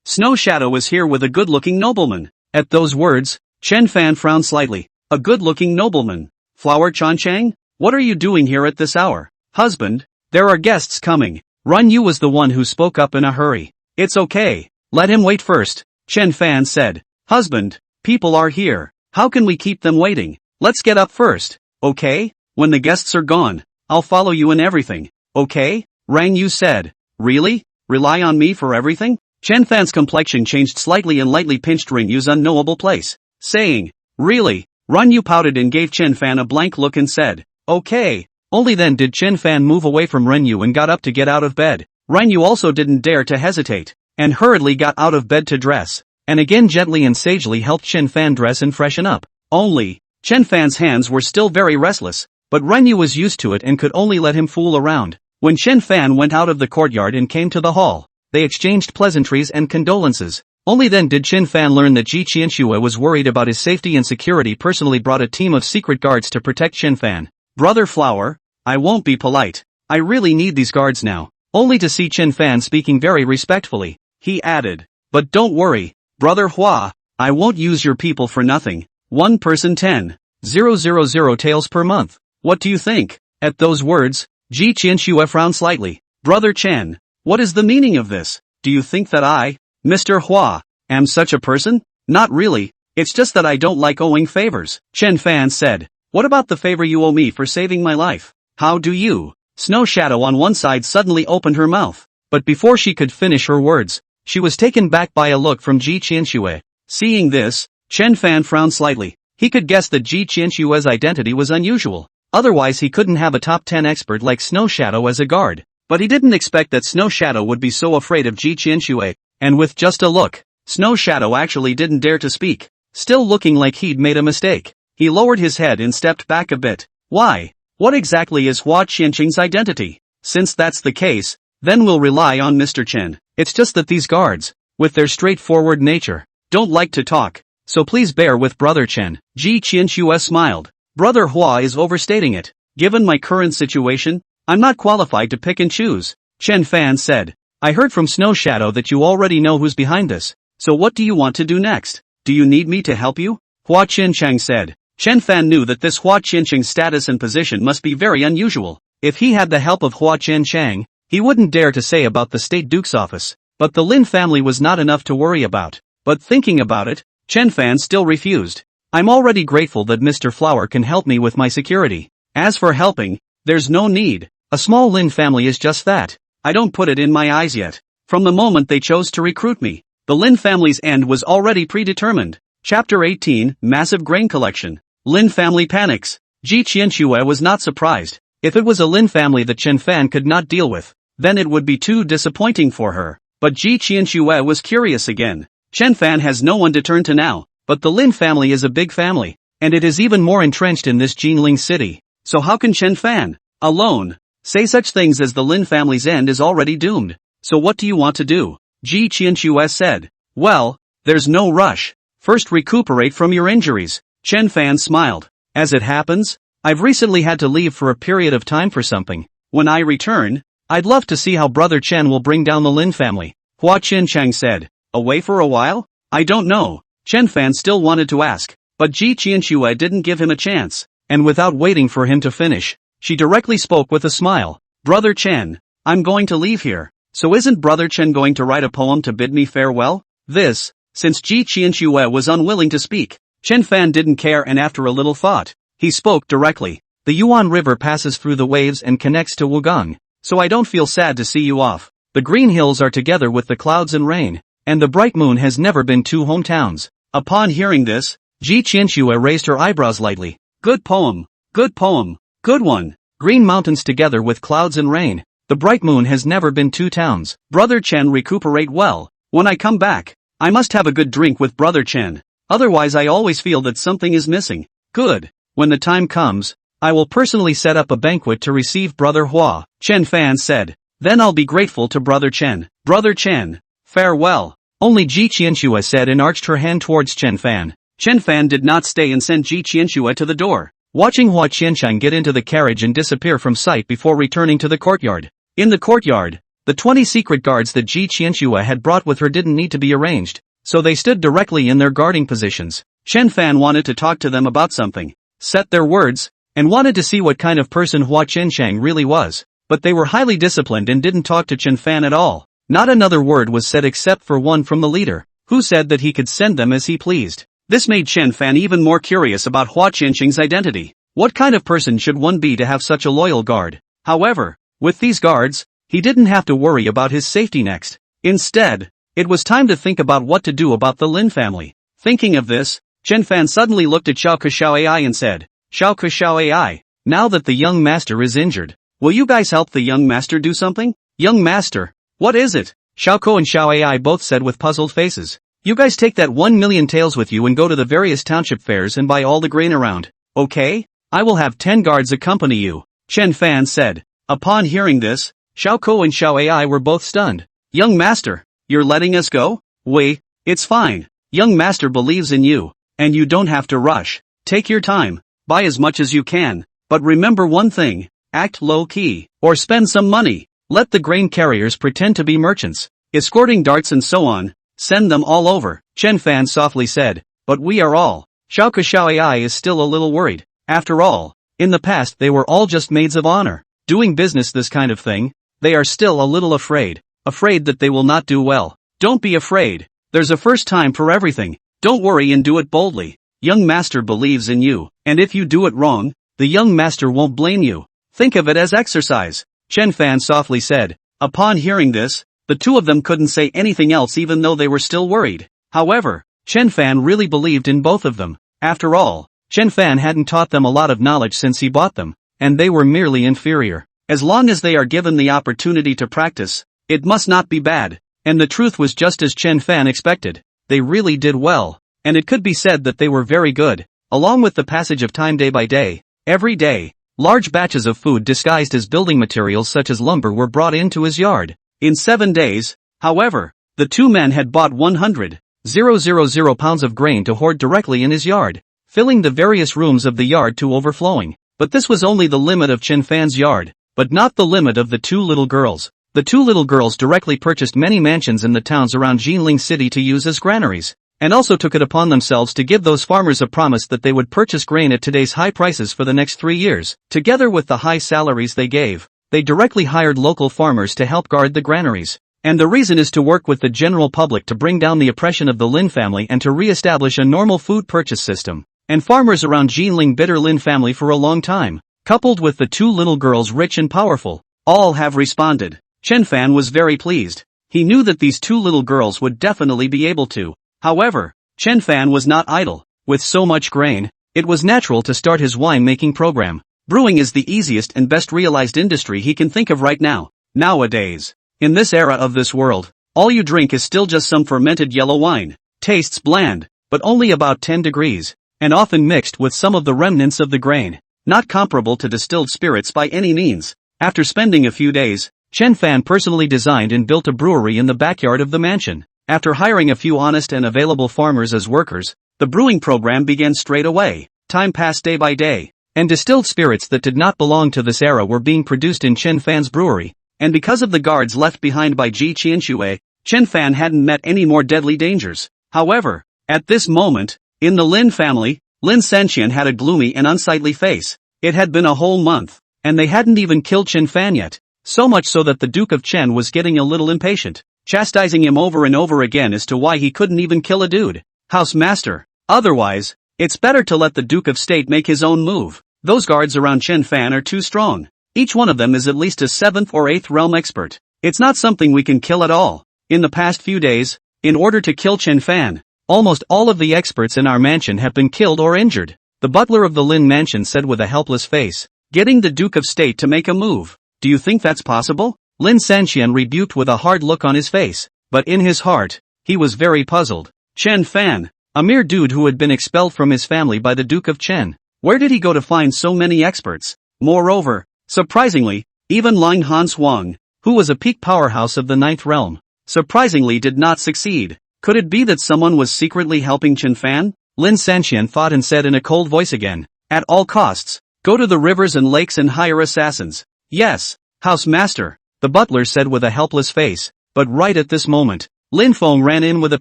[SPEAKER 1] Snow Shadow is here with a good-looking nobleman. At those words, Chen Fan frowned slightly. A good-looking nobleman. Flower Chanchang? What are you doing here at this hour? Husband, there are guests coming. Ren Yu was the one who spoke up in a hurry. It's okay. Let him wait first, Chen Fan said. Husband, people are here. How can we keep them waiting? Let's get up first, okay? When the guests are gone, I'll follow you in everything, okay? Ren Yu said. Really? Rely on me for everything? Chen Fan's complexion changed slightly and lightly pinched Ren Yu's unknowable place, saying, really? Ren Yu pouted and gave Chen Fan a blank look and said, okay. Only then did Chen Fan move away from Ren Yu and got up to get out of bed. Ren Yu also didn't dare to hesitate, and hurriedly got out of bed to dress, and again gently and sagely helped Chen Fan dress and freshen up. Only, Chen Fan's hands were still very restless, but Ren Yu was used to it and could only let him fool around. When Chen Fan went out of the courtyard and came to the hall, they exchanged pleasantries and condolences. Only then did Chen Fan learn that Ji Qianxue was worried about his safety and security, personally brought a team of secret guards to protect Chen Fan. Brother Flower, I won't be polite. I really need these guards now. Only to see Chen Fan speaking very respectfully, he added. But don't worry, Brother Hua, I won't use your people for nothing. One person 10,000 taels per month. What do you think? At those words, Ji Qianxue frowned slightly. Brother Chen, what is the meaning of this? Do you think that I, Mr. Hua, am such a person? Not really, it's just that I don't like owing favors. Chen Fan said. What about the favor you owe me for saving my life? How do you? Snow Shadow on one side suddenly opened her mouth. But before she could finish her words, she was taken back by a look from Ji Qianxue. Seeing this, Chen Fan frowned slightly. He could guess that Ji Qianxue's identity was unusual. Otherwise he couldn't have a top 10 expert like Snow Shadow as a guard. But he didn't expect that Snow Shadow would be so afraid of Ji Qianxue. And with just a look, Snow Shadow actually didn't dare to speak. Still looking like he'd made a mistake, he lowered his head and stepped back a bit. Why? What exactly is Hua Qianqing's identity? Since that's the case, then we'll rely on Mr. Chen. It's just that these guards, with their straightforward nature, don't like to talk. So please bear with Brother Chen. Ji Qianxue smiled. Brother Hua is overstating it. Given my current situation, I'm not qualified to pick and choose. Chen Fan said. I heard from Snow Shadow that you already know who's behind this. So what do you want to do next? Do you need me to help you? Hua Qianchang said. Chen Fan knew that this Hua Qianqing's status and position must be very unusual. If he had the help of Hua Qianchang, he wouldn't dare to say about the State Duke's office. But the Lin family was not enough to worry about. But thinking about it, Chen Fan still refused. I'm already grateful that Mr. Flower can help me with my security. As for helping, there's no need. A small Lin family is just that. I don't put it in my eyes yet. From the moment they chose to recruit me, the Lin family's end was already predetermined. Chapter 18, Massive Grain Collection. Lin family panics. Ji Qianxue was not surprised. If it was a Lin family that Chen Fan could not deal with, then it would be too disappointing for her. But Ji Qianxue was curious again. Chen Fan has no one to turn to now, but the Lin family is a big family, and it is even more entrenched in this Jinling city. So how can Chen Fan, alone, say such things as the Lin family's end is already doomed? So what do you want to do? Ji Qianxue said. Well, there's no rush. First recuperate from your injuries. Chen Fan smiled. As it happens, I've recently had to leave for a period of time for something. When I return, I'd love to see how Brother Chen will bring down the Lin family. Hua Qianchang said. Away for a while? I don't know. Chen Fan still wanted to ask, but Ji Qianxue didn't give him a chance, and without waiting for him to finish, she directly spoke with a smile. Brother Chen, I'm going to leave here. So isn't Brother Chen going to write a poem to bid me farewell? This, since Ji Qianxue was unwilling to speak, Chen Fan didn't care, and after a little thought, he spoke directly. The Yuan River passes through the waves and connects to Wugang, so I don't feel sad to see you off. The green hills are together with the clouds and rain, and the bright moon has never been two hometowns. Upon hearing this, Ji Qianxue raised her eyebrows lightly. Good poem, good poem, good one. Green mountains together with clouds and rain. The bright moon has never been two towns. Brother Chen, recuperate well. When I come back, I must have a good drink with Brother Chen. Otherwise I always feel that something is missing. Good. When the time comes, I will personally set up a banquet to receive Brother Hua, Chen Fan said. Then I'll be grateful to Brother Chen. Brother Chen, farewell. Only Ji Qianxue said and arched her hand towards Chen Fan. Chen Fan did not stay and sent Ji Qianxue to the door, watching Hua Qianchang get into the carriage and disappear from sight before returning to the courtyard. In the courtyard, the 20 secret guards that Ji Qianxue had brought with her didn't need to be arranged, so they stood directly in their guarding positions. Chen Fan wanted to talk to them about something, set their words, and wanted to see what kind of person Hua Qianchang really was, but they were highly disciplined and didn't talk to Chen Fan at all. Not another word was said except for one from the leader, who said that he could send them as he pleased. This made Chen Fan even more curious about Hua Qianqing's identity. What kind of person should one be to have such a loyal guard? However, with these guards, he didn't have to worry about his safety next. Instead, it was time to think about what to do about the Lin family. Thinking of this, Chen Fan suddenly looked at Xiao Ke Ai and said, Xiao Ke Ai, now that the young master is injured, will you guys help the young master do something? Young master? What is it? Xiao Ko and Xiao Ai both said with puzzled faces. You guys take that 1 million taels with you and go to the various township fairs and buy all the grain around. Okay? I will have 10 guards accompany you, Chen Fan said. Upon hearing this, Xiao Ko and Xiao Ai were both stunned. Young master, you're letting us go? Wait It's fine. Young master believes in you, and you don't have to rush. Take your time, buy as much as you can, but remember one thing, act low-key, or spend some money. Let the grain carriers pretend to be merchants, escorting darts and so on, send them all over, Chen Fan softly said, but we are all. Xiao Xiaoai is still a little worried. After all, in the past they were all just maids of honor. Doing business this kind of thing, they are still a little afraid that they will not do well. Don't be afraid. There's a first time for everything. Don't worry and do it boldly. Young master believes in you, and if you do it wrong, the young master won't blame you. Think of it as exercise, Chen Fan softly said. Upon hearing this, the two of them couldn't say anything else even though they were still worried. However, Chen Fan really believed in both of them. After all, Chen Fan hadn't taught them a lot of knowledge since he bought them, and they were merely inferior. As long as they are given the opportunity to practice, it must not be bad. And the truth was just as Chen Fan expected. They really did well, and it could be said that they were very good. Along with the passage of time day by day, every day, large batches of food disguised as building materials such as lumber were brought into his yard. In 7 days, however, the two men had bought 100,000 pounds of grain to hoard directly in his yard, filling the various rooms of the yard to overflowing. But this was only the limit of Chen Fan's yard, but not the limit of the two little girls. The two little girls directly purchased many mansions in the towns around Jinling City to use as granaries, and also took it upon themselves to give those farmers a promise that they would purchase grain at today's high prices for the next 3 years. Together with the high salaries they gave, they directly hired local farmers to help guard the granaries. And the reason is to work with the general public to bring down the oppression of the Lin family and to re-establish a normal food purchase system. And farmers around Jinling bitter Lin family for a long time, coupled with the two little girls rich and powerful, all have responded. Chen Fan was very pleased. He knew that these two little girls would definitely be able to. However, Chen Fan was not idle. With so much grain, it was natural to start his wine-making program. Brewing is the easiest and best realized industry he can think of right now. Nowadays, in this era of this world, all you drink is still just some fermented yellow wine. Tastes bland, but only about 10 degrees, and often mixed with some of the remnants of the grain. Not comparable to distilled spirits by any means. After spending a few days, Chen Fan personally designed and built a brewery in the backyard of the mansion. After hiring a few honest and available farmers as workers, the brewing program began straight away. Time passed day by day, and distilled spirits that did not belong to this era were being produced in Chen Fan's brewery. And because of the guards left behind by Ji Qianxue, Chen Fan hadn't met any more deadly dangers. However, at this moment, in the Lin family, Lin Sanqian had a gloomy and unsightly face. It had been a whole month, and they hadn't even killed Chen Fan yet. So much so that the Duke of Chen was getting a little impatient, chastising him over and over again as to why he couldn't even kill a dude. House master. Otherwise, it's better to let the Duke of State make his own move. Those guards around Chen Fan are too strong. Each one of them is at least a 7th or 8th realm expert. It's not something we can kill at all. In the past few days, in order to kill Chen Fan, almost all of the experts in our mansion have been killed or injured. The butler of the Lin mansion said with a helpless face, getting the Duke of State to make a move. Do you think that's possible? Lin Sanqian rebuked with a hard look on his face, but in his heart, he was very puzzled. Chen Fan, a mere dude who had been expelled from his family by the Duke of Chen. Where did he go to find so many experts? Moreover, surprisingly, even Ling Han Swang, who was a peak powerhouse of the 9th realm, surprisingly did not succeed. Could it be that someone was secretly helping Chen Fan? Lin Sanqian thought and said in a cold voice again, at all costs, go to the rivers and lakes and hire assassins. Yes, house master, the butler said with a helpless face, but right at this moment, Lin Feng ran in with a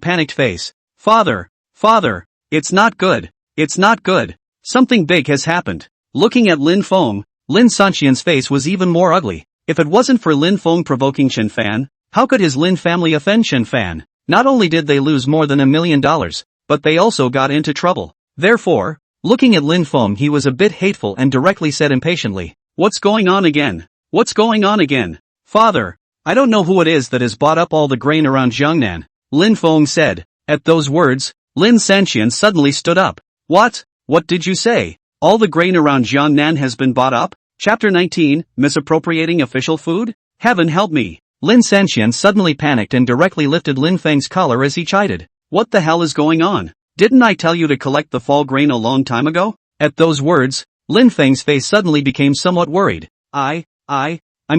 [SPEAKER 1] panicked face. Father, it's not good, something big has happened. Looking at Lin Feng, Lin Sanqian's face was even more ugly. If it wasn't for Lin Feng provoking Chen Fan, how could his Lin family offend Chen Fan? Not only did they lose more than $1 million, but they also got into trouble. Therefore, looking at Lin Feng, he was a bit hateful and directly said impatiently, What's going on again? Father, I don't know who it is that has bought up all the grain around Jiangnan, Lin Feng said. At those words, Lin Sanqian suddenly stood up. What did you say? All the grain around Jiangnan has been bought up? Chapter 19, Misappropriating Official Food? Heaven help me. Lin Sanqian suddenly panicked and directly lifted Lin Feng's collar as he chided. What the hell is going on? Didn't I tell you to collect the fall grain a long time ago? At those words, Lin Feng's face suddenly became somewhat worried. I'm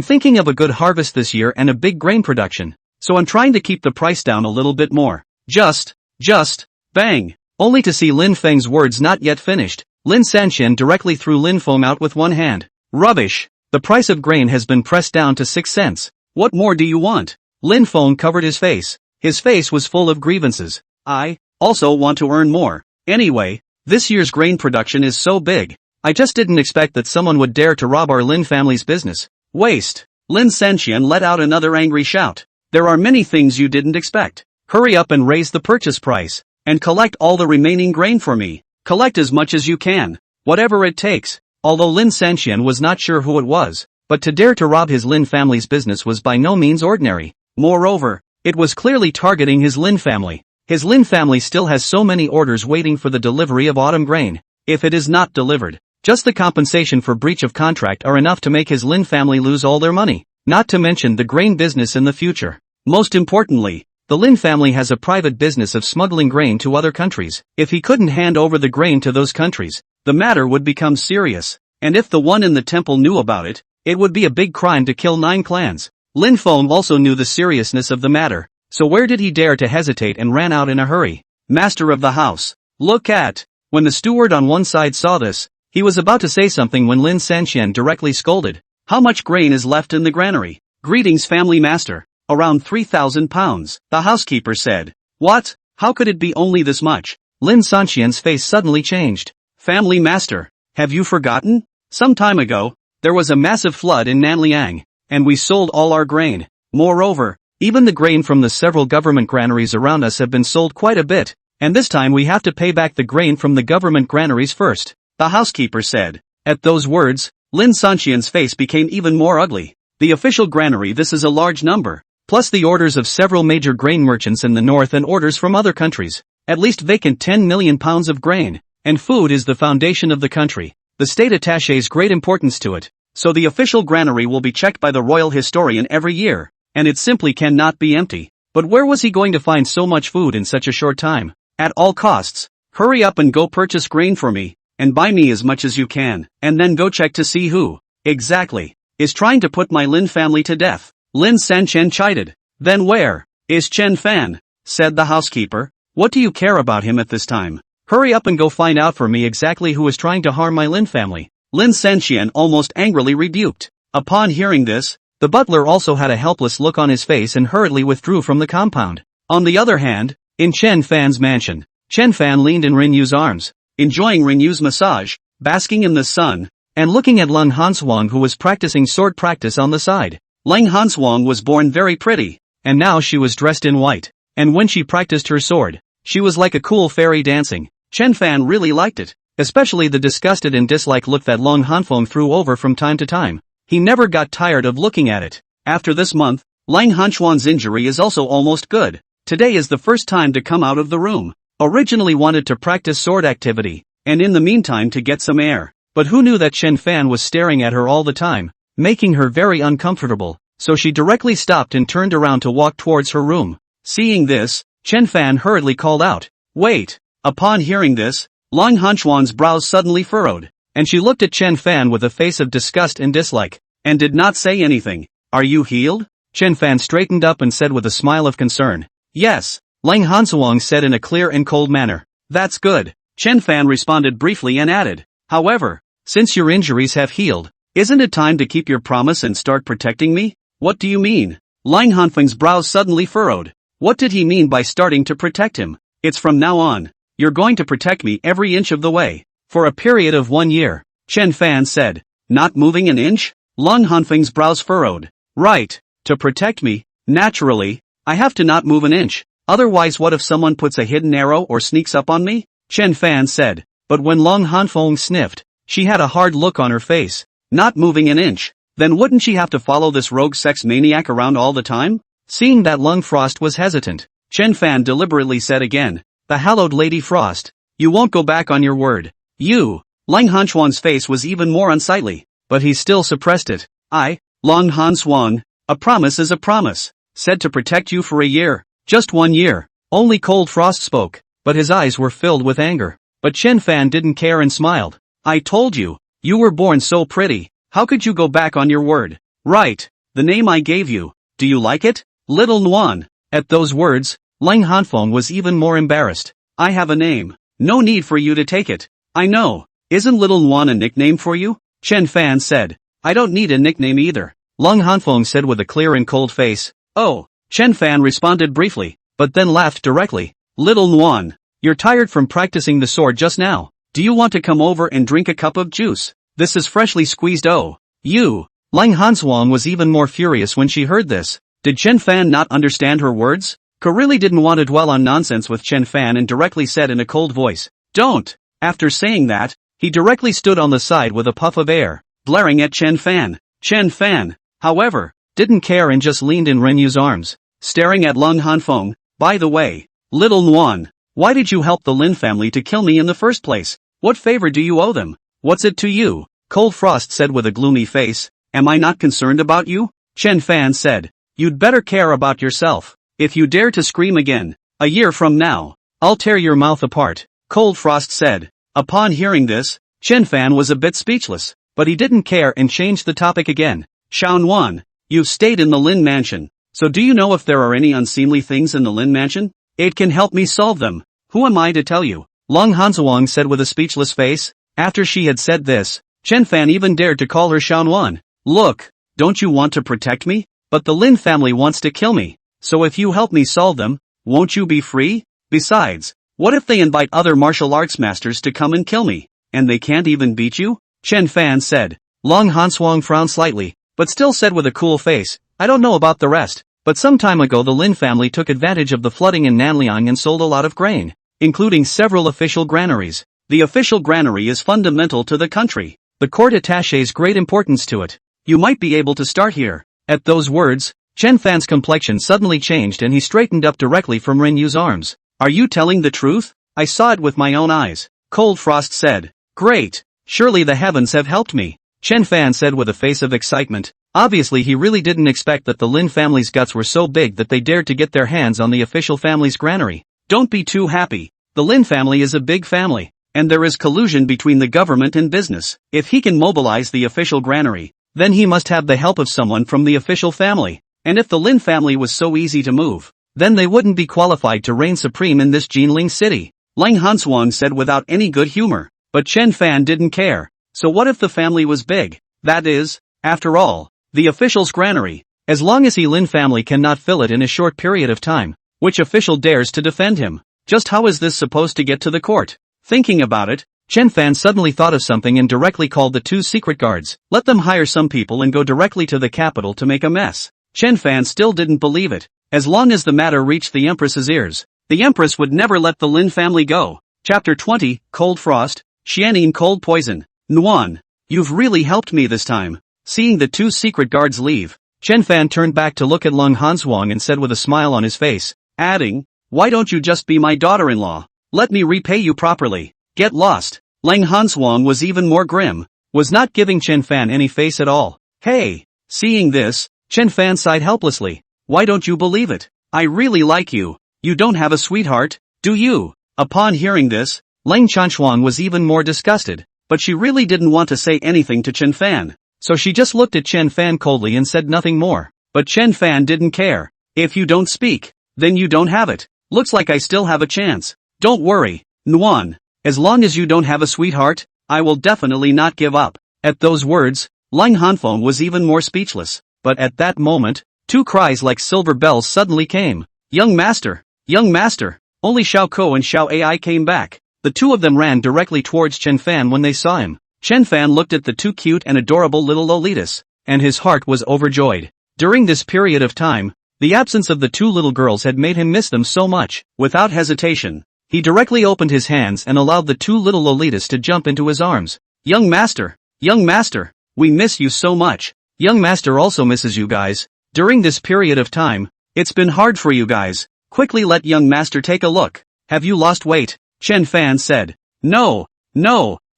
[SPEAKER 1] thinking of a good harvest this year and a big grain production, so I'm trying to keep the price down a little bit more. Just Just, bang! Only to see Lin Feng's words not yet finished, Lin Sanxian directly threw Lin Feng out with one hand. Rubbish! The price of grain has been pressed down to 6 cents. What more do you want? Lin Feng covered his face. His face was full of grievances. I also want to earn more. Anyway, this year's grain production is so big. I just didn't expect that someone would dare to rob our Lin family's business. Waste! Lin Sanxian let out another angry shout. There are many things you didn't expect. Hurry up and raise the purchase price. And collect all the remaining grain for me. Collect as much as you can. Whatever it takes. Although Lin Sanxian was not sure who it was, but to dare to rob his Lin family's business was by no means ordinary. Moreover, it was clearly targeting his Lin family. His Lin family still has so many orders waiting for the delivery of autumn grain. If it is not delivered, just the compensation for breach of contract are enough to make his Lin family lose all their money, not to mention the grain business in the future. Most importantly, the Lin family has a private business of smuggling grain to other countries. If he couldn't hand over the grain to those countries, the matter would become serious. And if the one in the temple knew about it, it would be a big crime to kill 9 clans. Lin Feng also knew the seriousness of the matter, so where did he dare to hesitate and ran out in a hurry? Master of the house, look at! When the steward on one side saw this, he was about to say something when Lin Sanxian directly scolded. How much grain is left in the granary? Greetings, family master. Around 3,000 pounds, the housekeeper said. What? How could it be only this much? Lin Sanxian's face suddenly changed. Family master, have you forgotten? Some time ago, there was a massive flood in Nanliang, and we sold all our grain. Moreover, even the grain from the several government granaries around us have been sold quite a bit, and this time we have to pay back the grain from the government granaries first, the housekeeper said. At those words, Lin Sanxian's face became even more ugly. The official granary, this is a large number. Plus the orders of several major grain merchants in the north and orders from other countries. At least vacant 10 million pounds of grain. And food is the foundation of the country. The state attaches great importance to it. So the official granary will be checked by the royal historian every year. And it simply cannot be empty. But where was he going to find so much food in such a short time? At all costs, hurry up and go purchase grain for me. And buy me as much as you can. And then go check to see who, exactly, is trying to put my Lin family to death. Lin Sanxian chided. Then where is Chen Fan? Said the housekeeper. What do you care about him at this time? Hurry up and go find out for me exactly who is trying to harm my Lin family. Lin Sanxian almost angrily rebuked. Upon hearing this, the butler also had a helpless look on his face and hurriedly withdrew from the compound. On the other hand, in Chen Fan's mansion, Chen Fan leaned in Renyu's arms, enjoying Renyu's massage, basking in the sun, and looking at Leng Hanswang, who was practicing sword practice on the side. Leng Hanswang was born very pretty, and now she was dressed in white, and when she practiced her sword, she was like a cool fairy dancing. Chen Fan really liked it, especially the disgusted and disliked look that Leng Hanfeng threw over from time to time. He never got tired of looking at it. After this month, Leng Hanchuan's injury is also almost good. Today is the first time to come out of the room. Originally wanted to practice sword activity, and in the meantime to get some air, but who knew that Chen Fan was staring at her all the time, making her very uncomfortable, so she directly stopped and turned around to walk towards her room. Seeing this, Chen Fan hurriedly called out, "Wait!" Upon hearing this, Leng Hanchuan's brows suddenly furrowed, and she looked at Chen Fan with a face of disgust and dislike, and did not say anything. "Are you healed?" Chen Fan straightened up and said with a smile of concern. "Yes," Leng Hansuang said in a clear and cold manner. "That's good." Chen Fan responded briefly and added, "However, since your injuries have healed, isn't it time to keep your promise and start protecting me?" "What do you mean?" Leng Hanfeng's brows suddenly furrowed. What did he mean by starting to protect him? "It's from now on. You're going to protect me every inch of the way. For a period of 1 year," Chen Fan said. "Not moving an inch?" Leng Hanfeng's brows furrowed. "Right, to protect me, naturally, I have to not move an inch. Otherwise what if someone puts a hidden arrow or sneaks up on me?" Chen Fan said. But when Leng Hanfeng sniffed, she had a hard look on her face. Not moving an inch? Then wouldn't she have to follow this rogue sex maniac around all the time? Seeing that Leng Frost was hesitant, Chen Fan deliberately said again, "The hallowed Lady Frost, you won't go back on your word. You." Leng Hanchuan's face was even more unsightly, but he still suppressed it. Leng Hanshuang, a promise is a promise. Said to protect you for a year. Just 1 year. Only Cold Frost spoke, but his eyes were filled with anger. But Chen Fan didn't care and smiled. "I told you, you were born so pretty. How could you go back on your word?" "Right, the name I gave you. Do you like it, little Nuan?" At those words, Lang Hanfeng was even more embarrassed. I have a name. No need for you to take it. I know. Isn't Little Nuan a nickname for you? Chen Fan said. I don't need a nickname either. Lang Hanfeng said with a clear and cold face. Oh. Chen Fan responded briefly, but then laughed directly. Little Nuan, you're tired from practicing the sword just now. Do you want to come over and drink a cup of juice? This is freshly squeezed. Oh. You. Lang Hanfeng was even more furious when she heard this. Did Chen Fan not understand her words? Ko really didn't want to dwell on nonsense with Chen Fan and directly said in a cold voice, don't. After saying that, he directly stood on the side with a puff of air, glaring at Chen Fan. Chen Fan, however, didn't care and just leaned in Renyu's arms, staring at Lang Hanfeng. By the way, Little Nuan, why did you help the Lin family to kill me in the first place? What favor do you owe them? What's it to you? Cold Frost said with a gloomy face. Am I not concerned about you? Chen Fan said. You'd better care about yourself. If you dare to scream again, a year from now, I'll tear your mouth apart, Cold Frost said. Upon hearing this, Chen Fan was a bit speechless, but he didn't care and changed the topic again. Xiaonuan, you've stayed in the Lin mansion, so do you know if there are any unseemly things in the Lin mansion? It can help me solve them. Who am I to tell you? Lang Hanzhuang said with a speechless face. After she had said this, Chen Fan even dared to call her Xiaonuan. Look, don't you want to protect me? But the Lin family wants to kill me. So if you help me solve them, won't you be free? Besides, what if they invite other martial arts masters to come and kill me, and they can't even beat you? Chen Fan said. Lang Hanzhuang frowned slightly, but still said with a cool face, I don't know about the rest, but some time ago the Lin family took advantage of the flooding in Nanliang and sold a lot of grain, including several official granaries. The official granary is fundamental to the country. The court attaches great importance to it. You might be able to start here. At those words, Chen Fan's complexion suddenly changed and he straightened up directly from Renyu's arms. Are you telling the truth? I saw it with my own eyes. Cold Frost said. Great. Surely the heavens have helped me. Chen Fan said with a face of excitement. Obviously he really didn't expect that the Lin family's guts were so big that they dared to get their hands on the official family's granary. Don't be too happy. The Lin family is a big family, and there is collusion between the government and business. If he can mobilize the official granary, then he must have the help of someone from the official family. And if the Lin family was so easy to move, then they wouldn't be qualified to reign supreme in this Jinling city. Lang Hanzhuang said without any good humor. But Chen Fan didn't care. So what if the family was big? That is, after all, the official's granary. As long as the Lin family cannot fill it in a short period of time, which official dares to defend him? Just how is this supposed to get to the court? Thinking about it, Chen Fan suddenly thought of something and directly called the 2 secret guards. Let them hire some people and go directly to the capital to make a mess. Chen Fan still didn't believe it. As long as the matter reached the Empress's ears, the Empress would never let the Lin family go. Chapter 20, Cold Frost, Xianin Cold Poison. Nuan, you've really helped me this time. Seeing the 2 secret guards leave, Chen Fan turned back to look at Lang Hanzhuang and said with a smile on his face, adding, why don't you just be my daughter-in-law? Let me repay you properly. Get lost. Lang Hanzhuang was even more grim, was not giving Chen Fan any face at all. Hey! Seeing this, Chen Fan sighed helplessly. Why don't you believe it? I really like you. You don't have a sweetheart, do you? Upon hearing this, Lang Chanchuan was even more disgusted, but she really didn't want to say anything to Chen Fan. So she just looked at Chen Fan coldly and said nothing more. But Chen Fan didn't care. If you don't speak, then you don't have it. Looks like I still have a chance. Don't worry, Nuan. As long as you don't have a sweetheart, I will definitely not give up. At those words, Lang Hanfeng was even more speechless. But at that moment, 2 cries like silver bells suddenly came. Young master! Young master! Only Xiao Ko and Xiao Ai came back. The 2 of them ran directly towards Chen Fan when they saw him. Chen Fan looked at the 2 cute and adorable little Lolitas, and his heart was overjoyed. During this period of time, the absence of the 2 little girls had made him miss them so much. Without hesitation, he directly opened his hands and allowed the 2 little Lolitas to jump into his arms. Young master! Young master! We miss you so much. Young master also misses you guys. During this period of time, it's been hard for you guys. Quickly let young master take a look. Have you lost weight? Chen Fan said. No,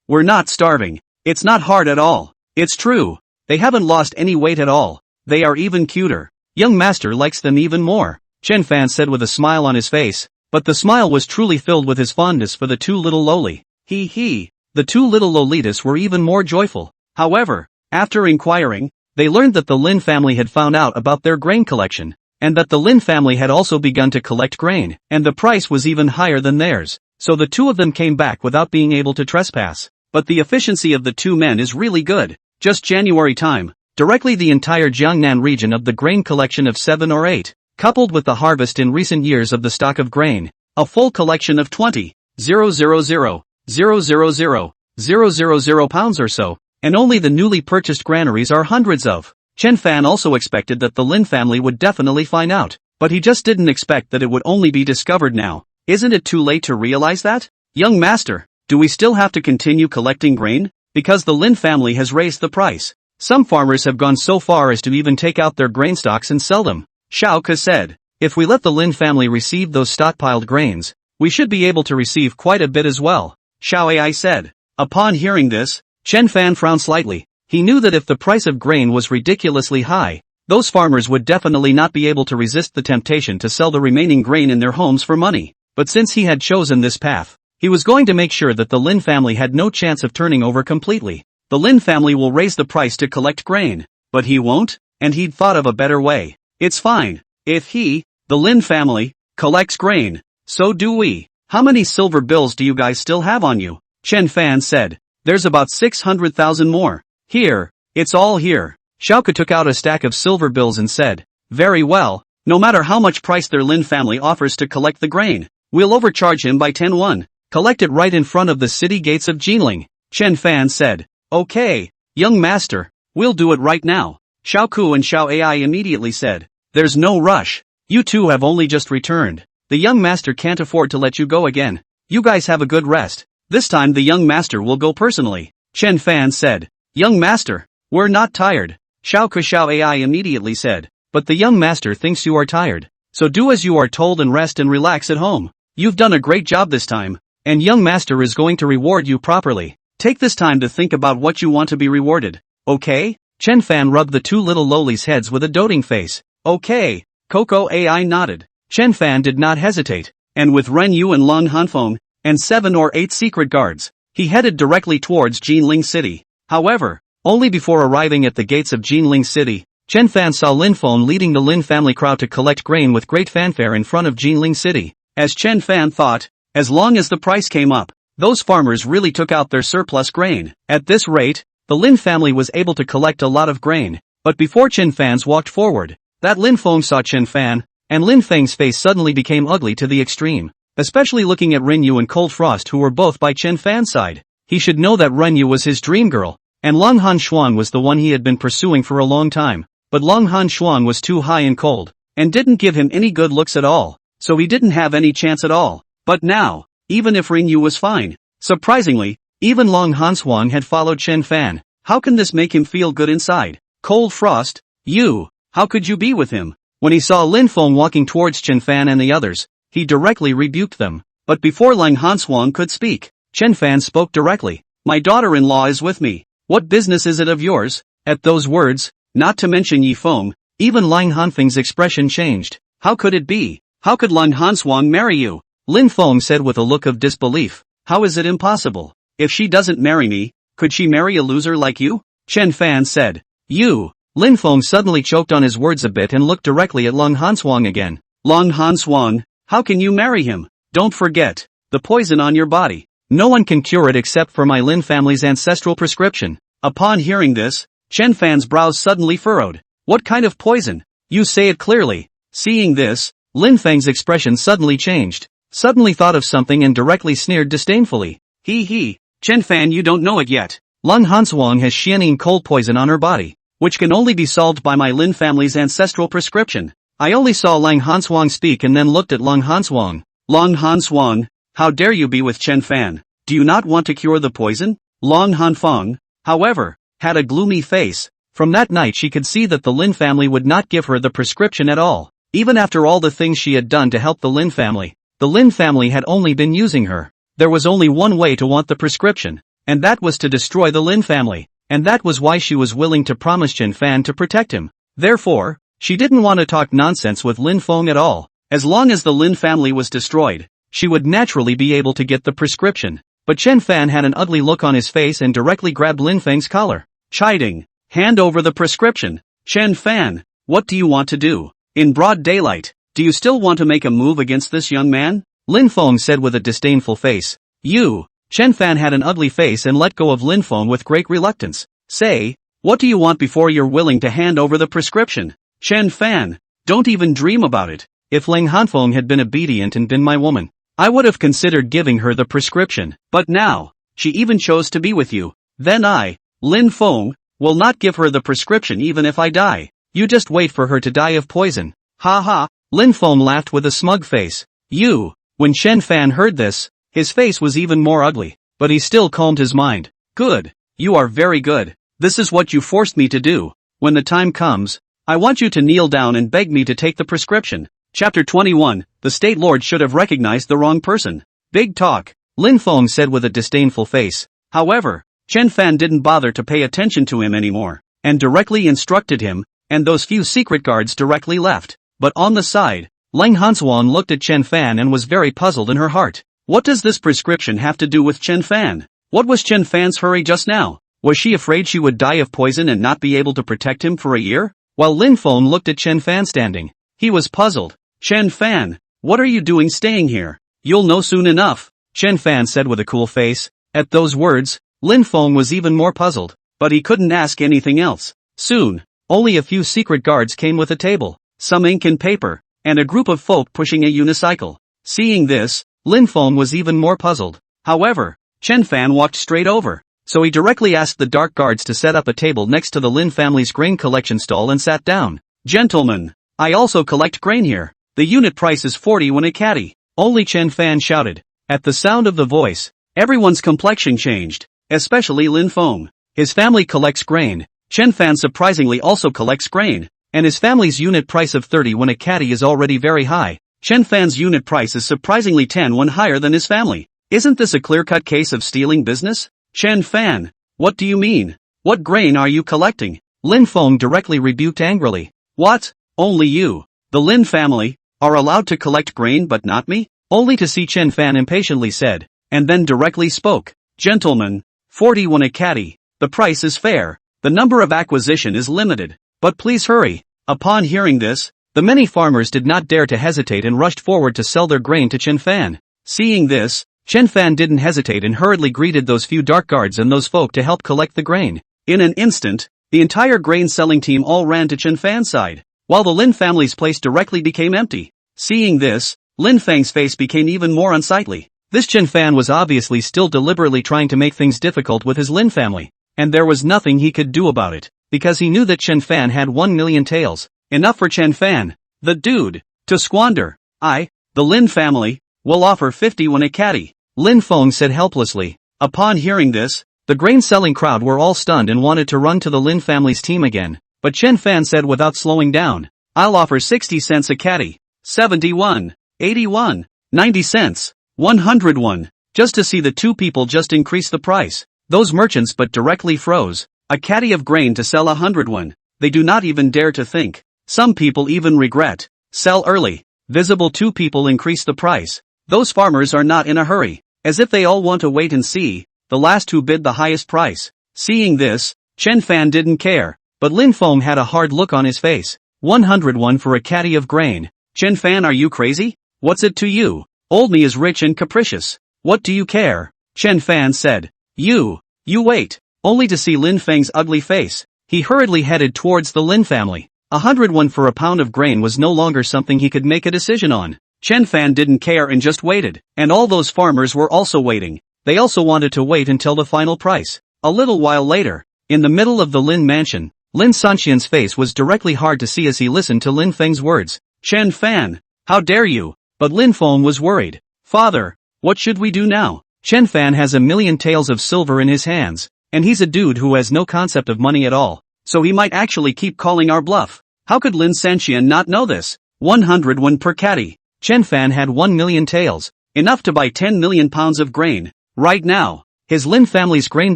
[SPEAKER 1] we're not starving. It's not hard at all. It's true. They haven't lost any weight at all. They are even cuter. Young master likes them even more, Chen Fan said with a smile on his face, but the smile was truly filled with his fondness for the 2 little Loli. The 2 little Lolitas were even more joyful. However, after inquiring, they learned that the Lin family had found out about their grain collection. and that the Lin family had also begun to collect grain, and the price was even higher than theirs, so the two of them came back without being able to trespass. But the efficiency of the two men is really good. Just January time, directly the entire Jiangnan region of the grain collection of 7 or 8, coupled with the harvest in recent years of the stock of grain, a full collection of 20,000,000 pounds or so, and only the newly purchased granaries are hundreds of. Chen Fan also expected that the Lin family would definitely find out, but he just didn't expect that it would only be discovered now. Isn't it too late to realize that? Young master, do we still have to continue collecting grain? Because the Lin family has raised the price. Some farmers have gone so far as to even take out their grain stocks and sell them. Xiao Ke said, if we let the Lin family receive those stockpiled grains, we should be able to receive quite a bit as well. Xiao Ai said. Upon hearing this, Chen Fan frowned slightly. He knew that if the price of grain was ridiculously high, those farmers would definitely not be able to resist the temptation to sell the remaining grain in their homes for money. But since he had chosen this path, he was going to make sure that the Lin family had no chance of turning over completely. The Lin family will raise the price to collect grain, but he won't, and he'd thought of a better way. It's fine. If he, the Lin family, collects grain, so do we. How many silver bills do you guys still have on you? Chen Fan said. There's about 600,000 more. Here, it's all here. Xiao Ke took out a stack of silver bills and said, very well, no matter how much price their Lin family offers to collect the grain, we'll overcharge him by 10 won. Collect it right in front of the city gates of Jinling. Chen Fan said, okay, young master, we'll do it right now. Xiao Ku and Xiao Ai immediately said, there's no rush. You two have only just returned. The young master can't afford to let you go again. You guys have a good rest. This time the young master will go personally. Chen Fan said, young master, we're not tired. Xiao Ke Xiao Ai immediately said, but the young master thinks you are tired. So do as you are told and rest and relax at home. You've done a great job this time, and young master is going to reward you properly. Take this time to think about what you want to be rewarded. Okay? Chen Fan rubbed the two little lowlies' heads with a doting face. Okay. Coco Ai nodded. Chen Fan did not hesitate, and with Ren Yu and Long Hanfeng, and 7 or 8 secret guards, he headed directly towards Jinling City. However, only before arriving at the gates of Jinling City, Chen Fan saw Lin Feng leading the Lin family crowd to collect grain with great fanfare in front of Jinling City. As Chen Fan thought, as long as the price came up, those farmers really took out their surplus grain. At this rate, the Lin family was able to collect a lot of grain. But before Chen Fan's walked forward, that Lin Feng saw Chen Fan, and Lin Feng's face suddenly became ugly to the extreme. Especially looking at Ren Yu and Cold Frost, who were both by Chen Fan's side. He should know that Ren Yu was his dream girl, and Long Han Xuan was the one he had been pursuing for a long time. But Long Han Xuan was too high and cold, and didn't give him any good looks at all, so he didn't have any chance at all. But now, even if Ren Yu was fine, surprisingly, even Long Han Xuan had followed Chen Fan. How can this make him feel good inside? Cold Frost, you, how could you be with him? When he saw Lin Feng walking towards Chen Fan and the others, he directly rebuked them. But before Lang Hanswang could speak, Chen Fan spoke directly. My daughter-in-law is with me. What business is it of yours? At those words, not to mention Yi Feng, even Lang Hanfeng's expression changed. How could it be? How could Lang Hanswang marry you? Lin Feng said with a look of disbelief. How is it impossible? If she doesn't marry me, could she marry a loser like you? Chen Fan said. You. Lin Feng suddenly choked on his words a bit and looked directly at Lang Hanswang again. Lang Hanswang, how can you marry him? Don't forget, the poison on your body. No one can cure it except for my Lin family's ancestral prescription. Upon hearing this, Chen Fan's brows suddenly furrowed. What kind of poison? You say it clearly. Seeing this, Lin Feng's expression suddenly changed. Suddenly thought of something and directly sneered disdainfully. He, Chen Fan, you don't know it yet. Lang Hanswang has xianing cold poison on her body, which can only be solved by my Lin family's ancestral prescription. I only saw Lang Hanswang speak and then looked at Lang Hanswang. Lang Hanswang, how dare you be with Chen Fan? Do you not want to cure the poison? Lang Hanfeng, however, had a gloomy face. From that night she could see that the Lin family would not give her the prescription at all. Even after all the things she had done to help the Lin family had only been using her. There was only one way to want the prescription, and that was to destroy the Lin family, and that was why she was willing to promise Chen Fan to protect him. Therefore, she didn't want to talk nonsense with Lin Feng at all. As long as the Lin family was destroyed, she would naturally be able to get the prescription. But Chen Fan had an ugly look on his face and directly grabbed Lin Feng's collar. Chiding, hand over the prescription. Chen Fan, what do you want to do? In broad daylight, do you still want to make a move against this young man? Lin Feng said with a disdainful face. You. Chen Fan had an ugly face and let go of Lin Feng with great reluctance. Say, what do you want before you're willing to hand over the prescription? Chen Fan, don't even dream about it. If Ling Hanfeng had been obedient and been my woman, I would have considered giving her the prescription. But now, she even chose to be with you. Then I, Lin Feng, will not give her the prescription even if I die. You just wait for her to die of poison. Ha ha. Lin Feng laughed with a smug face. You. When Chen Fan heard this, his face was even more ugly, but he still calmed his mind. Good. You are very good. This is what you forced me to do. When the time comes, I want you to kneel down and beg me to take the prescription. Chapter 21, the State Lord should have recognized the wrong person. Big talk, Lin Feng said with a disdainful face. However, Chen Fan didn't bother to pay attention to him anymore, and directly instructed him, and those few secret guards directly left. But on the side, Leng Hansuan looked at Chen Fan and was very puzzled in her heart. What does this prescription have to do with Chen Fan? What was Chen Fan's hurry just now? Was she afraid she would die of poison and not be able to protect him for a year? While Lin Feng looked at Chen Fan standing, he was puzzled. Chen Fan, what are you doing staying here? You'll know soon enough, Chen Fan said with a cool face. At those words, Lin Feng was even more puzzled, but he couldn't ask anything else. Soon, only a few secret guards came with a table, some ink and paper, and a group of folk pushing a unicycle. Seeing this, Lin Feng was even more puzzled. However, Chen Fan walked straight over, so he directly asked the dark guards to set up a table next to the Lin family's grain collection stall and sat down. Gentlemen, I also collect grain here. The unit price is 40 won a caddy. Only Chen Fan shouted. At the sound of the voice, everyone's complexion changed, especially Lin Feng. His family collects grain. Chen Fan surprisingly also collects grain, and his family's unit price of 30 won a caddy is already very high. Chen Fan's unit price is surprisingly 10 won higher than his family. Isn't this a clear-cut case of stealing business? Chen Fan, what do you mean? What grain are you collecting? Lin Feng directly rebuked angrily. What? Only you, the Lin family, are allowed to collect grain but not me? Only to see Chen Fan impatiently said, and then directly spoke. Gentlemen, 40 won a caddy. The price is fair. The number of acquisition is limited. But please hurry. Upon hearing this, the many farmers did not dare to hesitate and rushed forward to sell their grain to Chen Fan. Seeing this, Chen Fan didn't hesitate and hurriedly greeted those few dark guards and those folk to help collect the grain. In an instant, the entire grain selling team all ran to Chen Fan's side, while the Lin family's place directly became empty. Seeing this, Lin Feng's face became even more unsightly. This Chen Fan was obviously still deliberately trying to make things difficult with his Lin family, and there was nothing he could do about it, because he knew that Chen Fan had 1 million taels, enough for Chen Fan, the dude, to squander. I, the Lin family, will offer 50 won a caddy, Lin Feng said helplessly. Upon hearing this, the grain-selling crowd were all stunned and wanted to run to the Lin family's team again, but Chen Fan said without slowing down, I'll offer 60 cents a caddy, 71, 81, 90 cents, 101, just to see the two people just increase the price. Those merchants but directly froze. A caddy of grain to sell 101. They do not even dare to think. Some people even regret. Sell early. Visible two people increase the price. Those farmers are not in a hurry, as if they all want to wait and see, the last who bid the highest price. Seeing this, Chen Fan didn't care, but Lin Feng had a hard look on his face. 101 for a caddy of grain. Chen Fan, are you crazy? What's it to you? Old me is rich and capricious. What do you care? Chen Fan said. You wait. Only to see Lin Feng's ugly face, he hurriedly headed towards the Lin family. 101 for a pound of grain was no longer something he could make a decision on. Chen Fan didn't care and just waited, and all those farmers were also waiting. They also wanted to wait until the final price. A little while later, in the middle of the Lin mansion, Lin Sanxian's face was directly hard to see as he listened to Lin Feng's words. Chen Fan, how dare you? But Lin Feng was worried. Father, what should we do now? Chen Fan has 1 million taels of silver in his hands, and he's a dude who has no concept of money at all, so he might actually keep calling our bluff. How could Lin Sanxian not know this? 101 per caddy. Chen Fan had 1 million taels, enough to buy 10 million pounds of grain. Right now, his Lin family's grain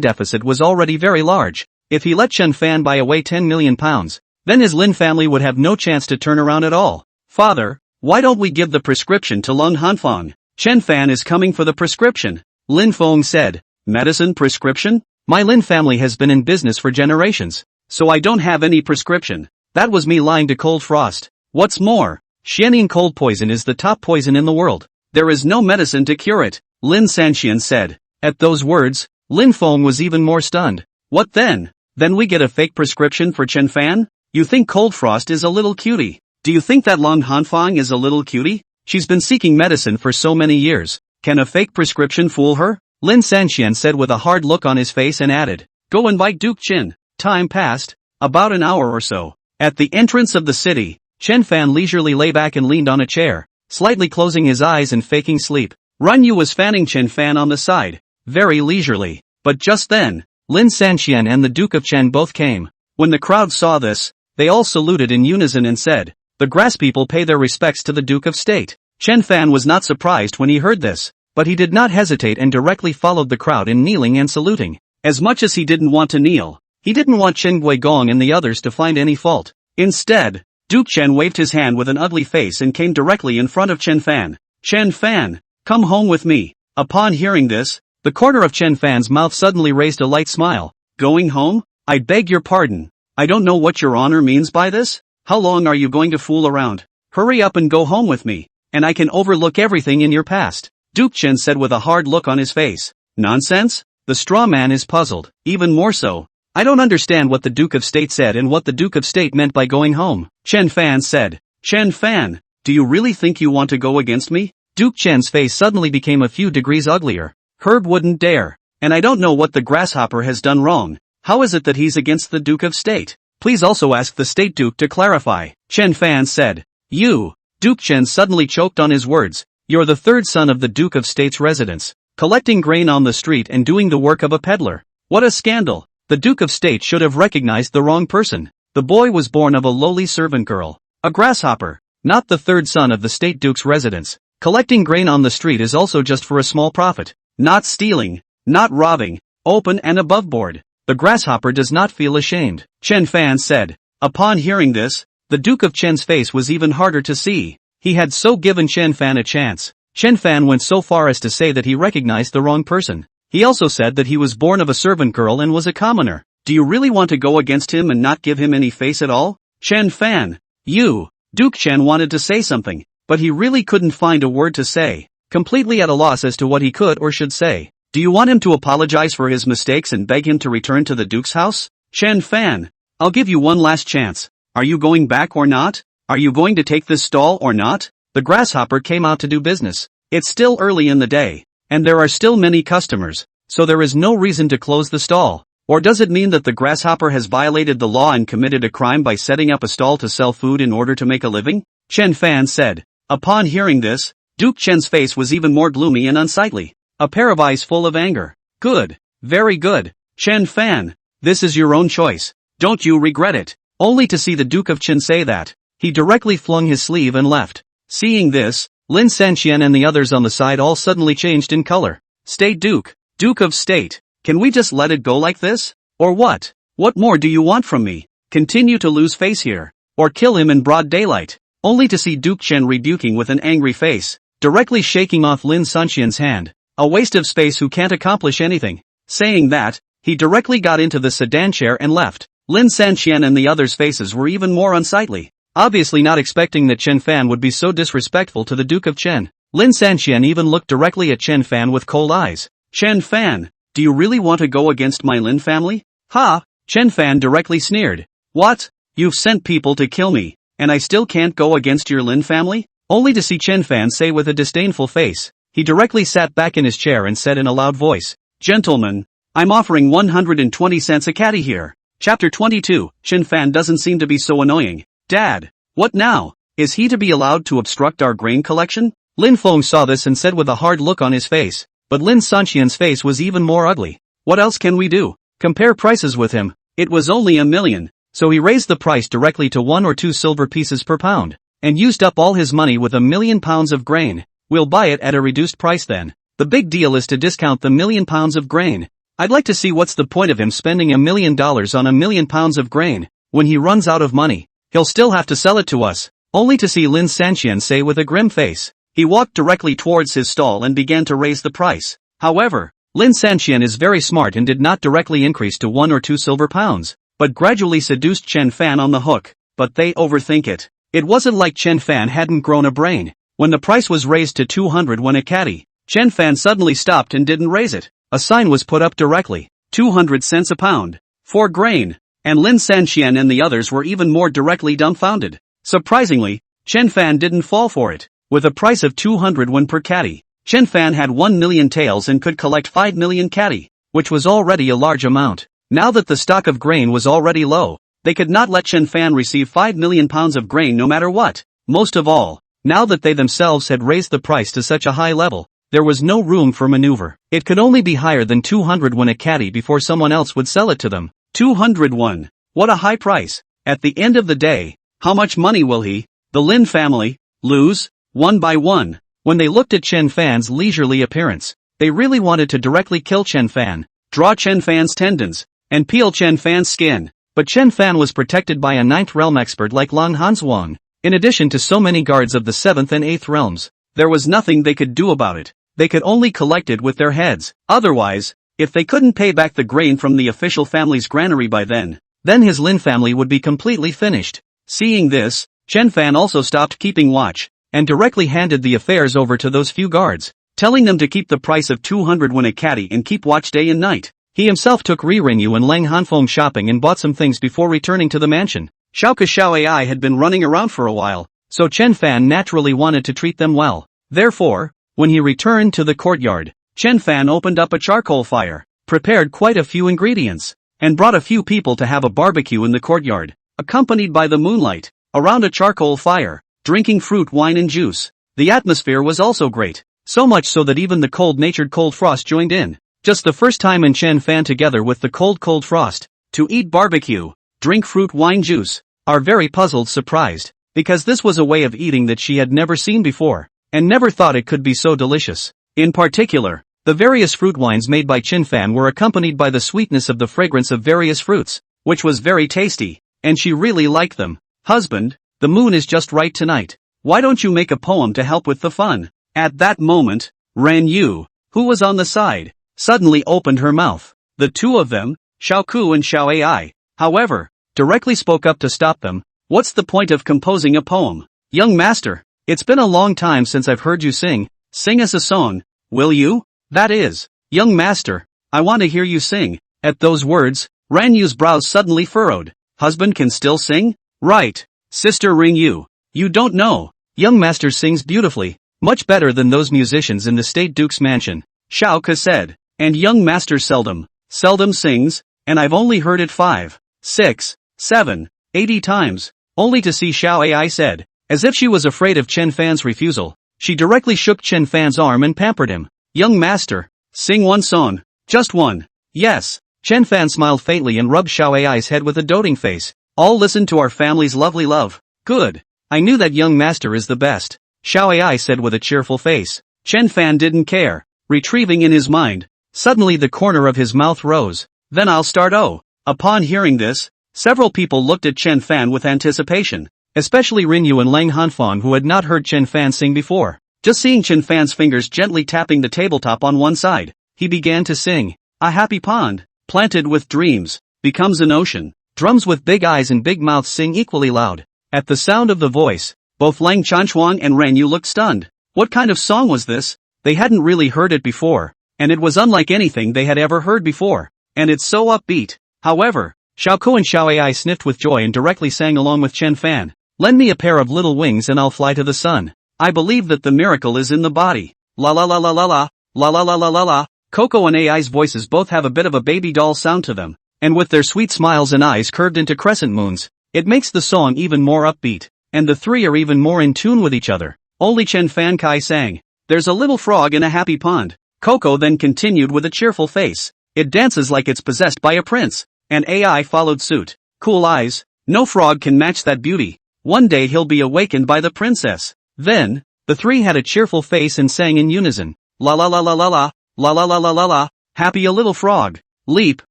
[SPEAKER 1] deficit was already very large. If he let Chen Fan buy away 10 million pounds, then his Lin family would have no chance to turn around at all. Father, why don't we give the prescription to Lung Hanfang? Chen Fan is coming for the prescription. Lin Feng said. Medicine prescription? My Lin family has been in business for generations, so I don't have any prescription. That was me lying to Cold Frost. What's more, Xianing cold poison is the top poison in the world. There is no medicine to cure it, Lin Sanxian said. At those words, Lin Feng was even more stunned. What then? Then we get a fake prescription for Chen Fan? You think Cold Frost is a little cutie? Do you think that Long Hanfang is a little cutie? She's been seeking medicine for so many years. Can a fake prescription fool her? Lin Sanxian said with a hard look on his face and added, Go invite Duke Qin. Time passed. About an hour or so. At the entrance of the city, Chen Fan leisurely lay back and leaned on a chair, slightly closing his eyes and faking sleep. Run Yu was fanning Chen Fan on the side, very leisurely. But just then, Lin Sanxian and the Duke of Chen both came. When the crowd saw this, they all saluted in unison and said, The grass people pay their respects to the Duke of State. Chen Fan was not surprised when he heard this, but he did not hesitate and directly followed the crowd in kneeling and saluting. As much as he didn't want to kneel, he didn't want Chen Guigong and the others to find any fault. Instead, Duke Chen waved his hand with an ugly face and came directly in front of Chen Fan. Chen Fan, come home with me. Upon hearing this, the corner of Chen Fan's mouth suddenly raised a light smile. Going home? I beg your pardon. I don't know what your honor means by this. How long are you going to fool around? Hurry up and go home with me, and I can overlook everything in your past. Duke Chen said with a hard look on his face. Nonsense? The straw man is puzzled. Even more so. I don't understand what the Duke of State said and what the Duke of State meant by going home. Chen Fan said. Chen Fan, do you really think you want to go against me? Duke Chen's face suddenly became a few degrees uglier. Herb wouldn't dare. And I don't know what the grasshopper has done wrong. How is it that he's against the Duke of State? Please also ask the State Duke to clarify. Chen Fan said. You. Duke Chen suddenly choked on his words. You're the third son of the Duke of State's residence, collecting grain on the street and doing the work of a peddler. What a scandal. The Duke of State should have recognized the wrong person. The boy was born of a lowly servant girl, a grasshopper, not the third son of the State Duke's residence. Collecting grain on the street is also just for a small profit. Not stealing, not robbing, open and above board. The grasshopper does not feel ashamed, Chen Fan said. Upon hearing this, the Duke of Chen's face was even harder to see. He had so given Chen Fan a chance. Chen Fan went so far as to say that he recognized the wrong person. He also said that he was born of a servant girl and was a commoner. Do you really want to go against him and not give him any face at all? Chen Fan, you. Duke Chen wanted to say something, but he really couldn't find a word to say, completely at a loss as to what he could or should say. Do you want him to apologize for his mistakes and beg him to return to the Duke's house? Chen Fan, I'll give you one last chance. Are you going back or not? Are you going to take this stall or not? The grasshopper came out to do business. It's still early in the day, and there are still many customers, so there is no reason to close the stall. Or does it mean that the grasshopper has violated the law and committed a crime by setting up a stall to sell food in order to make a living? Chen Fan said. Upon hearing this, Duke Chen's face was even more gloomy and unsightly. A pair of eyes full of anger. Good. Very good. Chen Fan, this is your own choice. Don't you regret it? Only to see the Duke of Chen say that, he directly flung his sleeve and left. Seeing this, Lin Sanxian and the others on the side all suddenly changed in color. State Duke, Duke of State, can we just let it go like this? Or what? What more do you want from me? Continue to lose face here, or kill him in broad daylight? Only to see Duke Chen rebuking with an angry face, directly shaking off Lin Sanxian's hand. A waste of space who can't accomplish anything. Saying that, he directly got into the sedan chair and left. Lin Sanxian and the others' faces were even more unsightly, obviously not expecting that Chen Fan would be so disrespectful to the Duke of Chen. Lin Sanxian even looked directly at Chen Fan with cold eyes. Chen Fan, do you really want to go against my Lin family? Ha! Chen Fan directly sneered. What? You've sent people to kill me, and I still can't go against your Lin family? Only to see Chen Fan say with a disdainful face. He directly sat back in his chair and said in a loud voice, Gentlemen, I'm offering 120 cents a caddy here. Chapter 22, Chen Fan doesn't seem to be so annoying. Dad, what now? Is he to be allowed to obstruct our grain collection? Lin Feng saw this and said with a hard look on his face, but Lin Sanxian's face was even more ugly. What else can we do? Compare prices with him. It was only $1 million, so he raised the price directly to 1 or 2 silver pieces per pound, and used up all his money with 1 million pounds of grain. We'll buy it at a reduced price then. The big deal is to discount the 1 million pounds of grain. I'd like to see what's the point of him spending $1 million on 1 million pounds of grain. When he runs out of money, he'll still have to sell it to us. Only to see Lin Sanxian say with a grim face. He walked directly towards his stall and began to raise the price. However, Lin Sanxian is very smart and did not directly increase to 1 or 2 silver pounds, but gradually seduced Chen Fan on the hook. But they overthink it. It wasn't like Chen Fan hadn't grown a brain. When the price was raised to 200 won a caddy, Chen Fan suddenly stopped and didn't raise it. A sign was put up directly, 200 cents a pound, for grain, and Lin Sanxian and the others were even more directly dumbfounded. Surprisingly, Chen Fan didn't fall for it. With a price of 200 won per caddy, Chen Fan had 1 million taels and could collect 5 million caddy, which was already a large amount. Now that the stock of grain was already low, they could not let Chen Fan receive 5 million pounds of grain no matter what. Most of all, now that they themselves had raised the price to such a high level, there was no room for maneuver. It could only be higher than 200 won a caddy before someone else would sell it to them. 200 won. What a high price. At the end of the day, how much money will he, the Lin family, lose? One by one. When they looked at Chen Fan's leisurely appearance, they really wanted to directly kill Chen Fan, draw Chen Fan's tendons, and peel Chen Fan's skin. But Chen Fan was protected by a 9th realm expert like Lang Hanzhuang. In addition to so many guards of the 7th and 8th realms, there was nothing they could do about it. They could only collect it with their heads. Otherwise, if they couldn't pay back the grain from the official family's granary by then his Lin family would be completely finished. Seeing this, Chen Fan also stopped keeping watch, and directly handed the affairs over to those few guards, telling them to keep the price of 200 won a caddy and keep watch day and night. He himself took Renyu and Lang Hanfeng shopping and bought some things before returning to the mansion. Xiaoke Xiao Ai had been running around for a while, so Chen Fan naturally wanted to treat them well. Therefore, when he returned to the courtyard, Chen Fan opened up a charcoal fire, prepared quite a few ingredients, and brought a few people to have a barbecue in the courtyard, accompanied by the moonlight, around a charcoal fire, drinking fruit wine and juice. The atmosphere was also great, so much so that even the cold-natured Cold Frost joined in. Just the first time in Chen Fan together with the Cold Frost, to eat barbecue, drink fruit wine juice, are very puzzled surprised, because this was a way of eating that she had never seen before, and never thought it could be so delicious. In particular, the various fruit wines made by Chen Fan were accompanied by the sweetness of the fragrance of various fruits, which was very tasty, and she really liked them. Husband, the moon is just right tonight. Why don't you make a poem to help with the fun? At that moment, Renyu, who was on the side, suddenly opened her mouth. The two of them, Xiaoku and Xiao Ai, however, directly spoke up to stop them. What's the point of composing a poem? Young master, it's been a long time since I've heard you sing. Sing us a song, will you? That is, young master, I want to hear you sing. At those words, Renyu's brows suddenly furrowed. Husband can still sing? Right, sister Renyu. You don't know. Young master sings beautifully, much better than those musicians in the state duke's mansion. Xiao Ke said, and young master seldom sings, and I've only heard it 5, 6, 7, 80 times, only to see Xiao Ai said, as if she was afraid of Chen Fan's refusal. She directly shook Chen Fan's arm and pampered him. Young master, sing one song, just one. Yes. Chen Fan smiled faintly and rubbed Xiao Ai's head with a doting face. All listen to our family's lovely love. Good. I knew that young master is the best, Xiao Ai said with a cheerful face. Chen Fan didn't care. Retrieving in his mind, suddenly the corner of his mouth rose. Then I'll start. Oh. Upon hearing this, several people looked at Chen Fan with anticipation, especially Renyu and Lang Hanfeng who had not heard Chen Fan sing before. Just seeing Chen Fan's fingers gently tapping the tabletop on one side, he began to sing. A happy pond, planted with dreams, becomes an ocean. Drums with big eyes and big mouths sing equally loud. At the sound of the voice, both Lang Chanchuang and Renyu looked stunned. What kind of song was this? They hadn't really heard it before, and it was unlike anything they had ever heard before, and it's so upbeat. However, Xiaoku and Xiao Ai sniffed with joy and directly sang along with Chen Fan. Lend me a pair of little wings and I'll fly to the sun. I believe that the miracle is in the body. La la la la la la, la la la la la la. Coco and Ai's voices both have a bit of a baby doll sound to them, and with their sweet smiles and eyes curved into crescent moons, it makes the song even more upbeat, and the three are even more in tune with each other. Only Chen Fan Kai sang, there's a little frog in a happy pond. Coco then continued with a cheerful face, it dances like it's possessed by a prince, and Ai followed suit. Cool eyes, no frog can match that beauty. One day he'll be awakened by the princess. Then, the three had a cheerful face and sang in unison. La la la la la la, la la la la la la, happy a little frog, leap,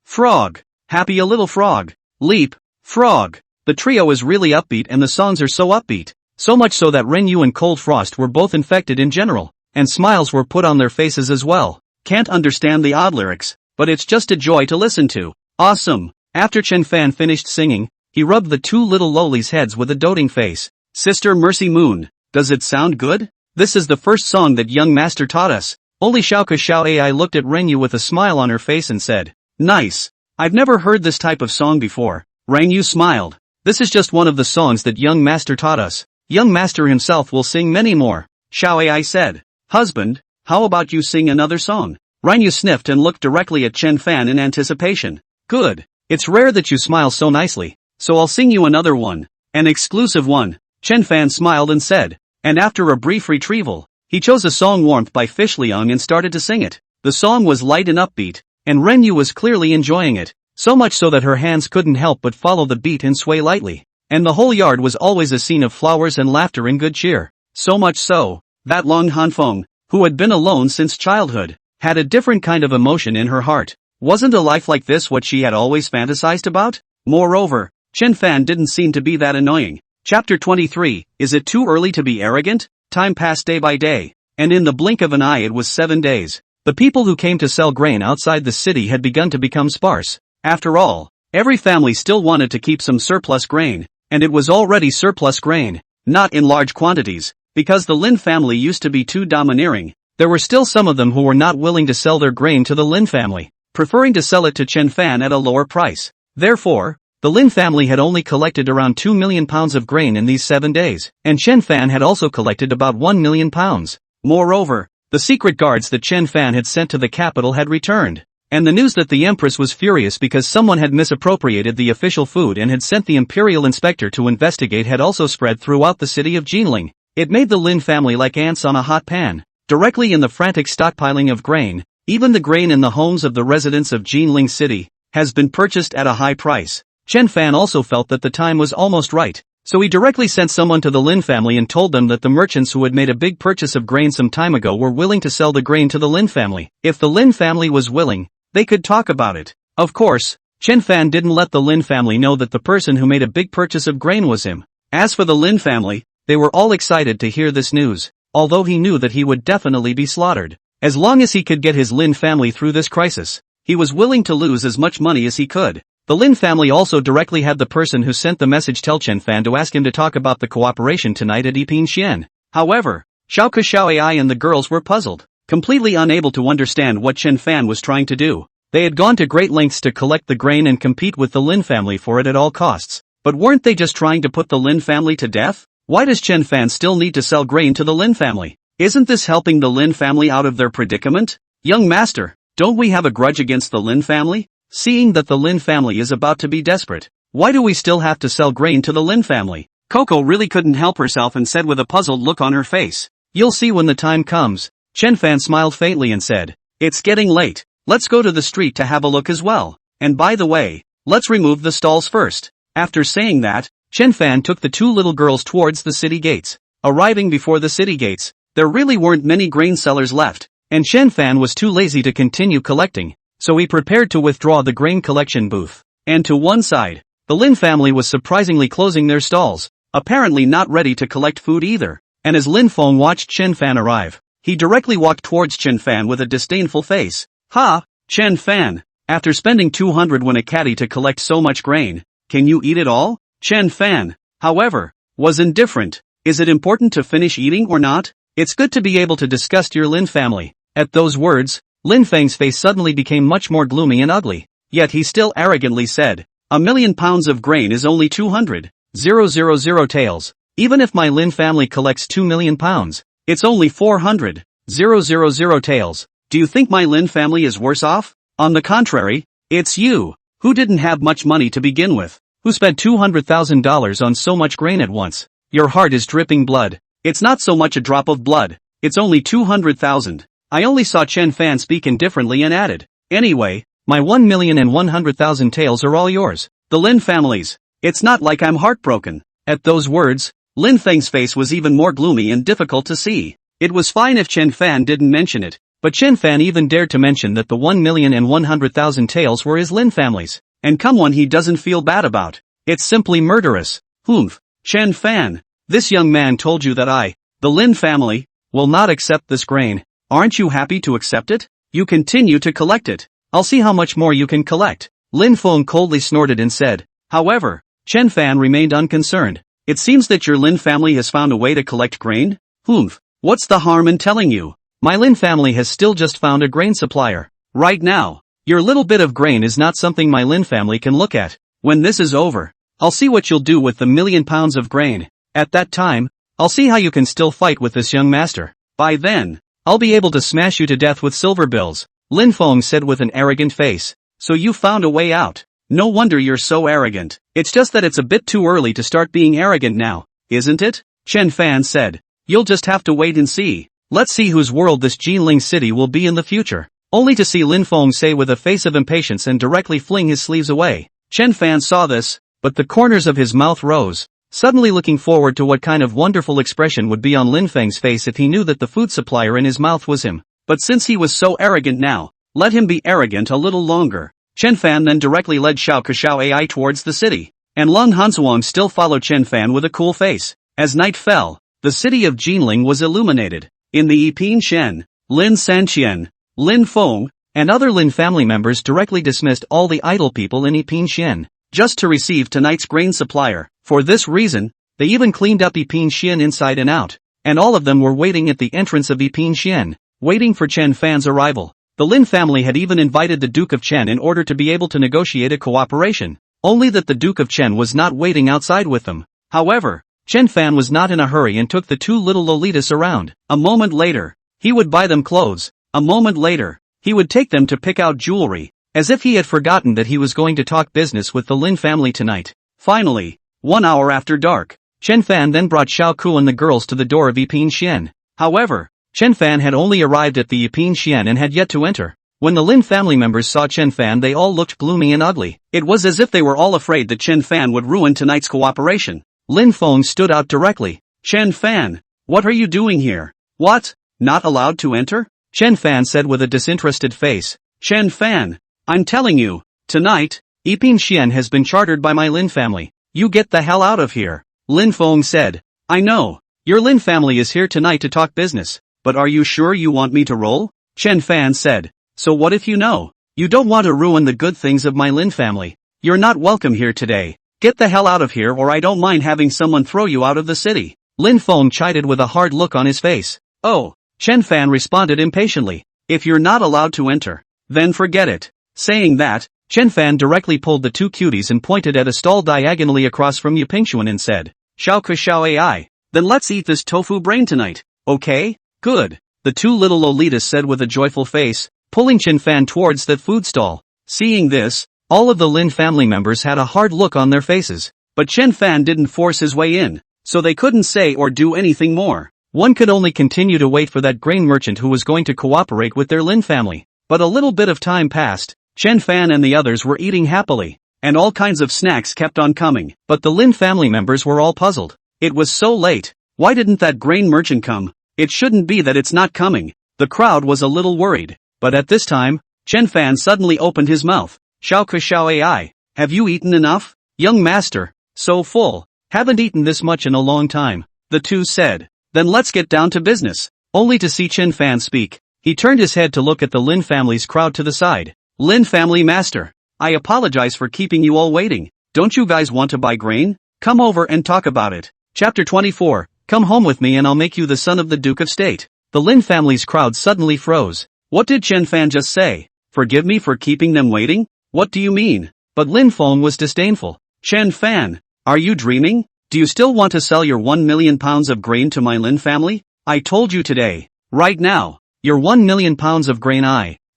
[SPEAKER 1] frog, happy a little frog, leap, frog. The trio is really upbeat and the songs are so upbeat, so much so that Renyu and Cold Frost were both infected in general, and smiles were put on their faces as well. Can't understand the odd lyrics, but it's just a joy to listen to. Awesome. After Chen Fan finished singing, he rubbed the two little lolies' heads with a doting face. Sister Mercy Moon, does it sound good? This is the first song that young master taught us. Only Xiaoka Xiao Ai looked at Rengyu with a smile on her face and said, nice. I've never heard this type of song before. Rengyu smiled. This is just one of the songs that young master taught us. Young master himself will sing many more. Xiao Ai said, husband, how about you sing another song? Rengyu sniffed and looked directly at Chen Fan in anticipation. Good. It's rare that you smile so nicely, so I'll sing you another one. An exclusive one. Chen Fan smiled and said, and after a brief retrieval, he chose a song Warmth by Fish Liang and started to sing it. The song was light and upbeat, and Rengyu was clearly enjoying it, so much so that her hands couldn't help but follow the beat and sway lightly. And the whole yard was always a scene of flowers and laughter and good cheer. So much so, that Long Hanfeng, who had been alone since childhood, had a different kind of emotion in her heart. Wasn't a life like this what she had always fantasized about? Moreover, Chen Fan didn't seem to be that annoying. Chapter 23, Is it too early to be arrogant? Time passed day by day, and in the blink of an eye it was 7 days. The people who came to sell grain outside the city had begun to become sparse. After all, every family still wanted to keep some surplus grain, and it was already surplus grain, not in large quantities, because the Lin family used to be too domineering. There were still some of them who were not willing to sell their grain to the Lin family, preferring to sell it to Chen Fan at a lower price. Therefore, the Lin family had only collected around 2 million pounds of grain in these 7 days, and Chen Fan had also collected about 1 million pounds. Moreover, the secret guards that Chen Fan had sent to the capital had returned, and the news that the empress was furious because someone had misappropriated the official food and had sent the imperial inspector to investigate had also spread throughout the city of Jinling. It made the Lin family like ants on a hot pan, directly in the frantic stockpiling of grain. Even the grain in the homes of the residents of Jinling City has been purchased at a high price. Chen Fan also felt that the time was almost right, so he directly sent someone to the Lin family and told them that the merchants who had made a big purchase of grain some time ago were willing to sell the grain to the Lin family. If the Lin family was willing, they could talk about it. Of course, Chen Fan didn't let the Lin family know that the person who made a big purchase of grain was him. As for the Lin family, they were all excited to hear this news, although he knew that he would definitely be slaughtered. As long as he could get his Lin family through this crisis, he was willing to lose as much money as he could. The Lin family also directly had the person who sent the message tell Chen Fan to ask him to talk about the cooperation tonight at Yiping Xian. However, Xiaoka Xiao Ai and the girls were puzzled, completely unable to understand what Chen Fan was trying to do. They had gone to great lengths to collect the grain and compete with the Lin family for it at all costs. But weren't they just trying to put the Lin family to death? Why does Chen Fan still need to sell grain to the Lin family? Isn't this helping the Lin family out of their predicament? Young master, don't we have a grudge against the Lin family? Seeing that the Lin family is about to be desperate, why do we still have to sell grain to the Lin family? Coco really couldn't help herself and said with a puzzled look on her face. You'll see when the time comes. Chen Fan smiled faintly and said, it's getting late. Let's go to the street to have a look as well. And by the way, let's remove the stalls first. After saying that, Chen Fan took the two little girls towards the city gates. Arriving before the city gates, there really weren't many grain sellers left, and Chen Fan was too lazy to continue collecting, so he prepared to withdraw the grain collection booth. And to one side, the Lin family was surprisingly closing their stalls, apparently not ready to collect food either. And as Lin Feng watched Chen Fan arrive, he directly walked towards Chen Fan with a disdainful face. Ha! Chen Fan, after spending 200 won a caddy to collect so much grain, can you eat it all? Chen Fan, however, was indifferent. Is it important to finish eating or not? It's good to be able to discuss your Lin family. At those words, Lin Feng's face suddenly became much more gloomy and ugly. Yet he still arrogantly said, 1,000,000 pounds of grain is only 200,000 taels. Even if my Lin family collects 2 million pounds, it's only 400,000 taels. Do you think my Lin family is worse off? On the contrary, it's you, who didn't have much money to begin with, who spent $200,000 on so much grain at once. Your heart is dripping blood. It's not so much a drop of blood, it's only 200,000. I only saw Chen Fan speak indifferently and added, anyway, my 1,100,000 taels are all yours. The Lin family's. It's not like I'm heartbroken. At those words, Lin Feng's face was even more gloomy and difficult to see. It was fine if Chen Fan didn't mention it, but Chen Fan even dared to mention that the 1,100,000 taels were his Lin family's. And come one he doesn't feel bad about. It's simply murderous. Humph. Chen Fan, this young man told you that I, the Lin family, will not accept this grain. Aren't you happy to accept it? You continue to collect it. I'll see how much more you can collect. Lin Feng coldly snorted and said. However, Chen Fan remained unconcerned. It seems that your Lin family has found a way to collect grain? Humph. What's the harm in telling you? My Lin family has still just found a grain supplier. Right now. Your little bit of grain is not something my Lin family can look at. When this is over, I'll see what you'll do with the 1,000,000 pounds of grain. At that time, I'll see how you can still fight with this young master. By then, I'll be able to smash you to death with silver bills, Lin Feng said with an arrogant face. So you found a way out. No wonder you're so arrogant. It's just that it's a bit too early to start being arrogant now, isn't it? Chen Fan said. You'll just have to wait and see. Let's see whose world this Jinling city will be in the future. Only to see Lin Feng say with a face of impatience and directly fling his sleeves away. Chen Fan saw this, but the corners of his mouth rose, suddenly looking forward to what kind of wonderful expression would be on Lin Feng's face if he knew that the food supplier in his mouth was him. But since he was so arrogant now, let him be arrogant a little longer. Chen Fan then directly led Xiao Kexiao Ai towards the city, and Lung Hansuang still followed Chen Fan with a cool face. As night fell, the city of Jinling was illuminated. In the Yiping Shen, Lin Sanqian, Lin Feng, and other Lin family members directly dismissed all the idle people in Yiping Shen, just to receive tonight's grain supplier. For this reason, they even cleaned up Yiping Shen inside and out, and all of them were waiting at the entrance of Yiping Shen, waiting for Chen Fan's arrival. The Lin family had even invited the Duke of Chen in order to be able to negotiate a cooperation, only that the Duke of Chen was not waiting outside with them. However, Chen Fan was not in a hurry and took the two little Lolitas around. A moment later, he would buy them clothes. A moment later, he would take them to pick out jewelry, as if he had forgotten that he was going to talk business with the Lin family tonight. Finally, 1 hour after dark, Chen Fan then brought Xiao Ku and the girls to the door of Yiping Shen. However, Chen Fan had only arrived at the Yiping Shen and had yet to enter. When the Lin family members saw Chen Fan, they all looked gloomy and ugly. It was as if they were all afraid that Chen Fan would ruin tonight's cooperation. Lin Feng stood out directly. Chen Fan, what are you doing here? What? Not allowed to enter? Chen Fan said with a disinterested face. Chen Fan, I'm telling you, tonight, Yiping Shen has been chartered by my Lin family. You get the hell out of here. Lin Feng said. I know, your Lin family is here tonight to talk business. But are you sure you want me to roll? Chen Fan said. So what if you know? You don't want to ruin the good things of my Lin family. You're not welcome here today. Get the hell out of here or I don't mind having someone throw you out of the city. Lin Feng chided with a hard look on his face. Oh, Chen Fan responded impatiently. If you're not allowed to enter, then forget it. Saying that, Chen Fan directly pulled the two cuties and pointed at a stall diagonally across from Yipingxuan and said, Xiao Kexiao Ai, then let's eat this tofu brain tonight, okay? Good. The two little Lolitas said with a joyful face, pulling Chen Fan towards that food stall. Seeing this, all of the Lin family members had a hard look on their faces. But Chen Fan didn't force his way in, so they couldn't say or do anything more. One could only continue to wait for that grain merchant who was going to cooperate with their Lin family. But a little bit of time passed. Chen Fan and the others were eating happily, and all kinds of snacks kept on coming. But the Lin family members were all puzzled. It was so late. Why didn't that grain merchant come? It shouldn't be that it's not coming. The crowd was a little worried. But at this time, Chen Fan suddenly opened his mouth. Xiao Kexiao Ai, have you eaten enough? Young master, so full. Haven't eaten this much in a long time. The two said. Then let's get down to business. Only to see Chen Fan speak. He turned his head to look at the Lin family's crowd to the side. Lin family master, I apologize for keeping you all waiting. Don't you guys want to buy grain? Come over and talk about it. Chapter 24. Come home with me and I'll make you the son of the Duke of State. The Lin family's crowd suddenly froze. What did Chen Fan just say? Forgive me for keeping them waiting? What do you mean? But Lin Feng was disdainful. Chen Fan, are you dreaming? Do you still want to sell your 1,000,000 pounds of grain to my Lin family? I told you today. Right now. Your 1,000,000 pounds of grain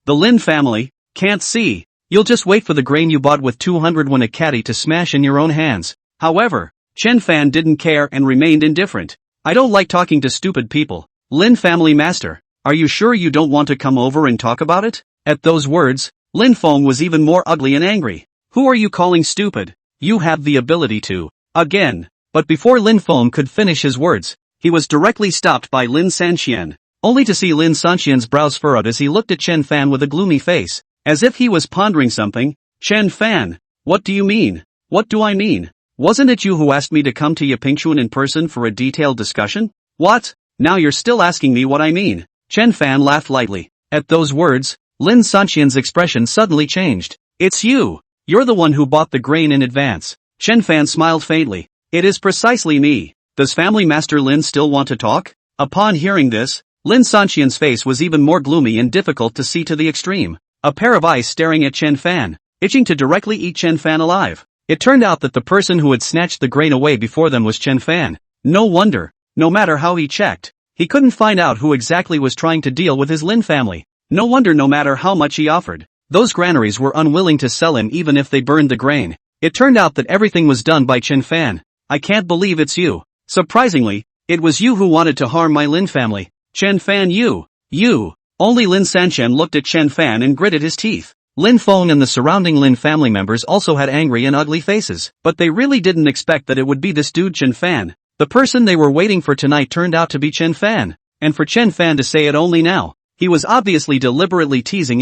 [SPEAKER 1] the Lin family, can't see. You'll just wait for the grain you bought with 200 won a caddy to smash in your own hands. However, Chen Fan didn't care and remained indifferent. I don't like talking to stupid people. Lin family master, are you sure you don't want to come over and talk about it? At those words, Lin Feng was even more ugly and angry. Who are you calling stupid? You have the ability to. Again. But before Lin Feng could finish his words, he was directly stopped by Lin Sanqian, only to see Lin Sanqian's brows furrowed as he looked at Chen Fan with a gloomy face, as if he was pondering something. Chen Fan, what do you mean? What do I mean? Wasn't it you who asked me to come to Yipingxuan in person for a detailed discussion? What? Now you're still asking me what I mean. Chen Fan laughed lightly. At those words, Lin Sanqian's expression suddenly changed. It's you. You're the one who bought the grain in advance. Chen Fan smiled faintly. It is precisely me. Does Family Master Lin still want to talk? Upon hearing this, Lin Sanxian's face was even more gloomy and difficult to see to the extreme. A pair of eyes staring at Chen Fan, itching to directly eat Chen Fan alive. It turned out that the person who had snatched the grain away before them was Chen Fan. No wonder, no matter how he checked, he couldn't find out who exactly was trying to deal with his Lin family. No wonder no matter how much he offered, those granaries were unwilling to sell him even if they burned the grain. It turned out that everything was done by Chen Fan. I can't believe it's you. Surprisingly, it was you who wanted to harm my Lin family. Chen Fan, you. Only Lin Sanxian looked at Chen Fan and gritted his teeth. Lin Feng and the surrounding Lin family members also had angry and ugly faces, but they really didn't expect that it would be this dude Chen Fan. The person they were waiting for tonight turned out to be Chen Fan, and for Chen Fan to say it only now, he was obviously deliberately teasing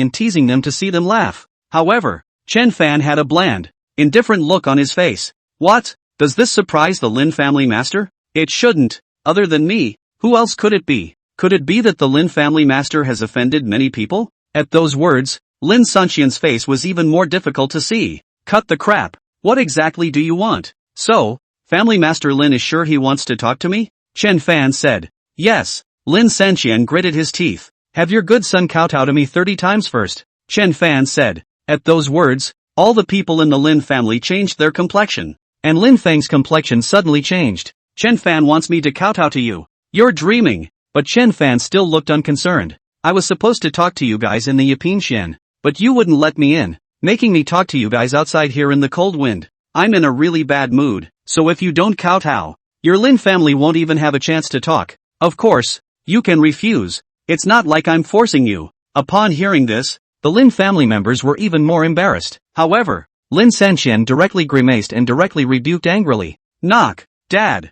[SPEAKER 1] them to see them laugh. However, Chen Fan had a bland, indifferent look on his face. What? Does this surprise the Lin family master? It shouldn't. Other than me, who else could it be? Could it be that the Lin family master has offended many people? At those words, Lin Sanxian's face was even more difficult to see. Cut the crap. What exactly do you want? So, Family Master Lin is sure he wants to talk to me? Chen Fan said. Yes. Lin Sanxian gritted his teeth. Have your good son kowtow to me 30 times first. Chen Fan said. At those words, all the people in the Lin family changed their complexion. And Lin Feng's complexion suddenly changed. Chen Fan wants me to kowtow to you. You're dreaming. But Chen Fan still looked unconcerned. I was supposed to talk to you guys in the Yapin Xian, but you wouldn't let me in, making me talk to you guys outside here in the cold wind. I'm in a really bad mood, so if you don't kowtow, your Lin family won't even have a chance to talk. Of course, you can refuse. It's not like I'm forcing you. Upon hearing this, the Lin family members were even more embarrassed. However, Lin Sanxian directly grimaced and directly rebuked angrily. Knock, Dad.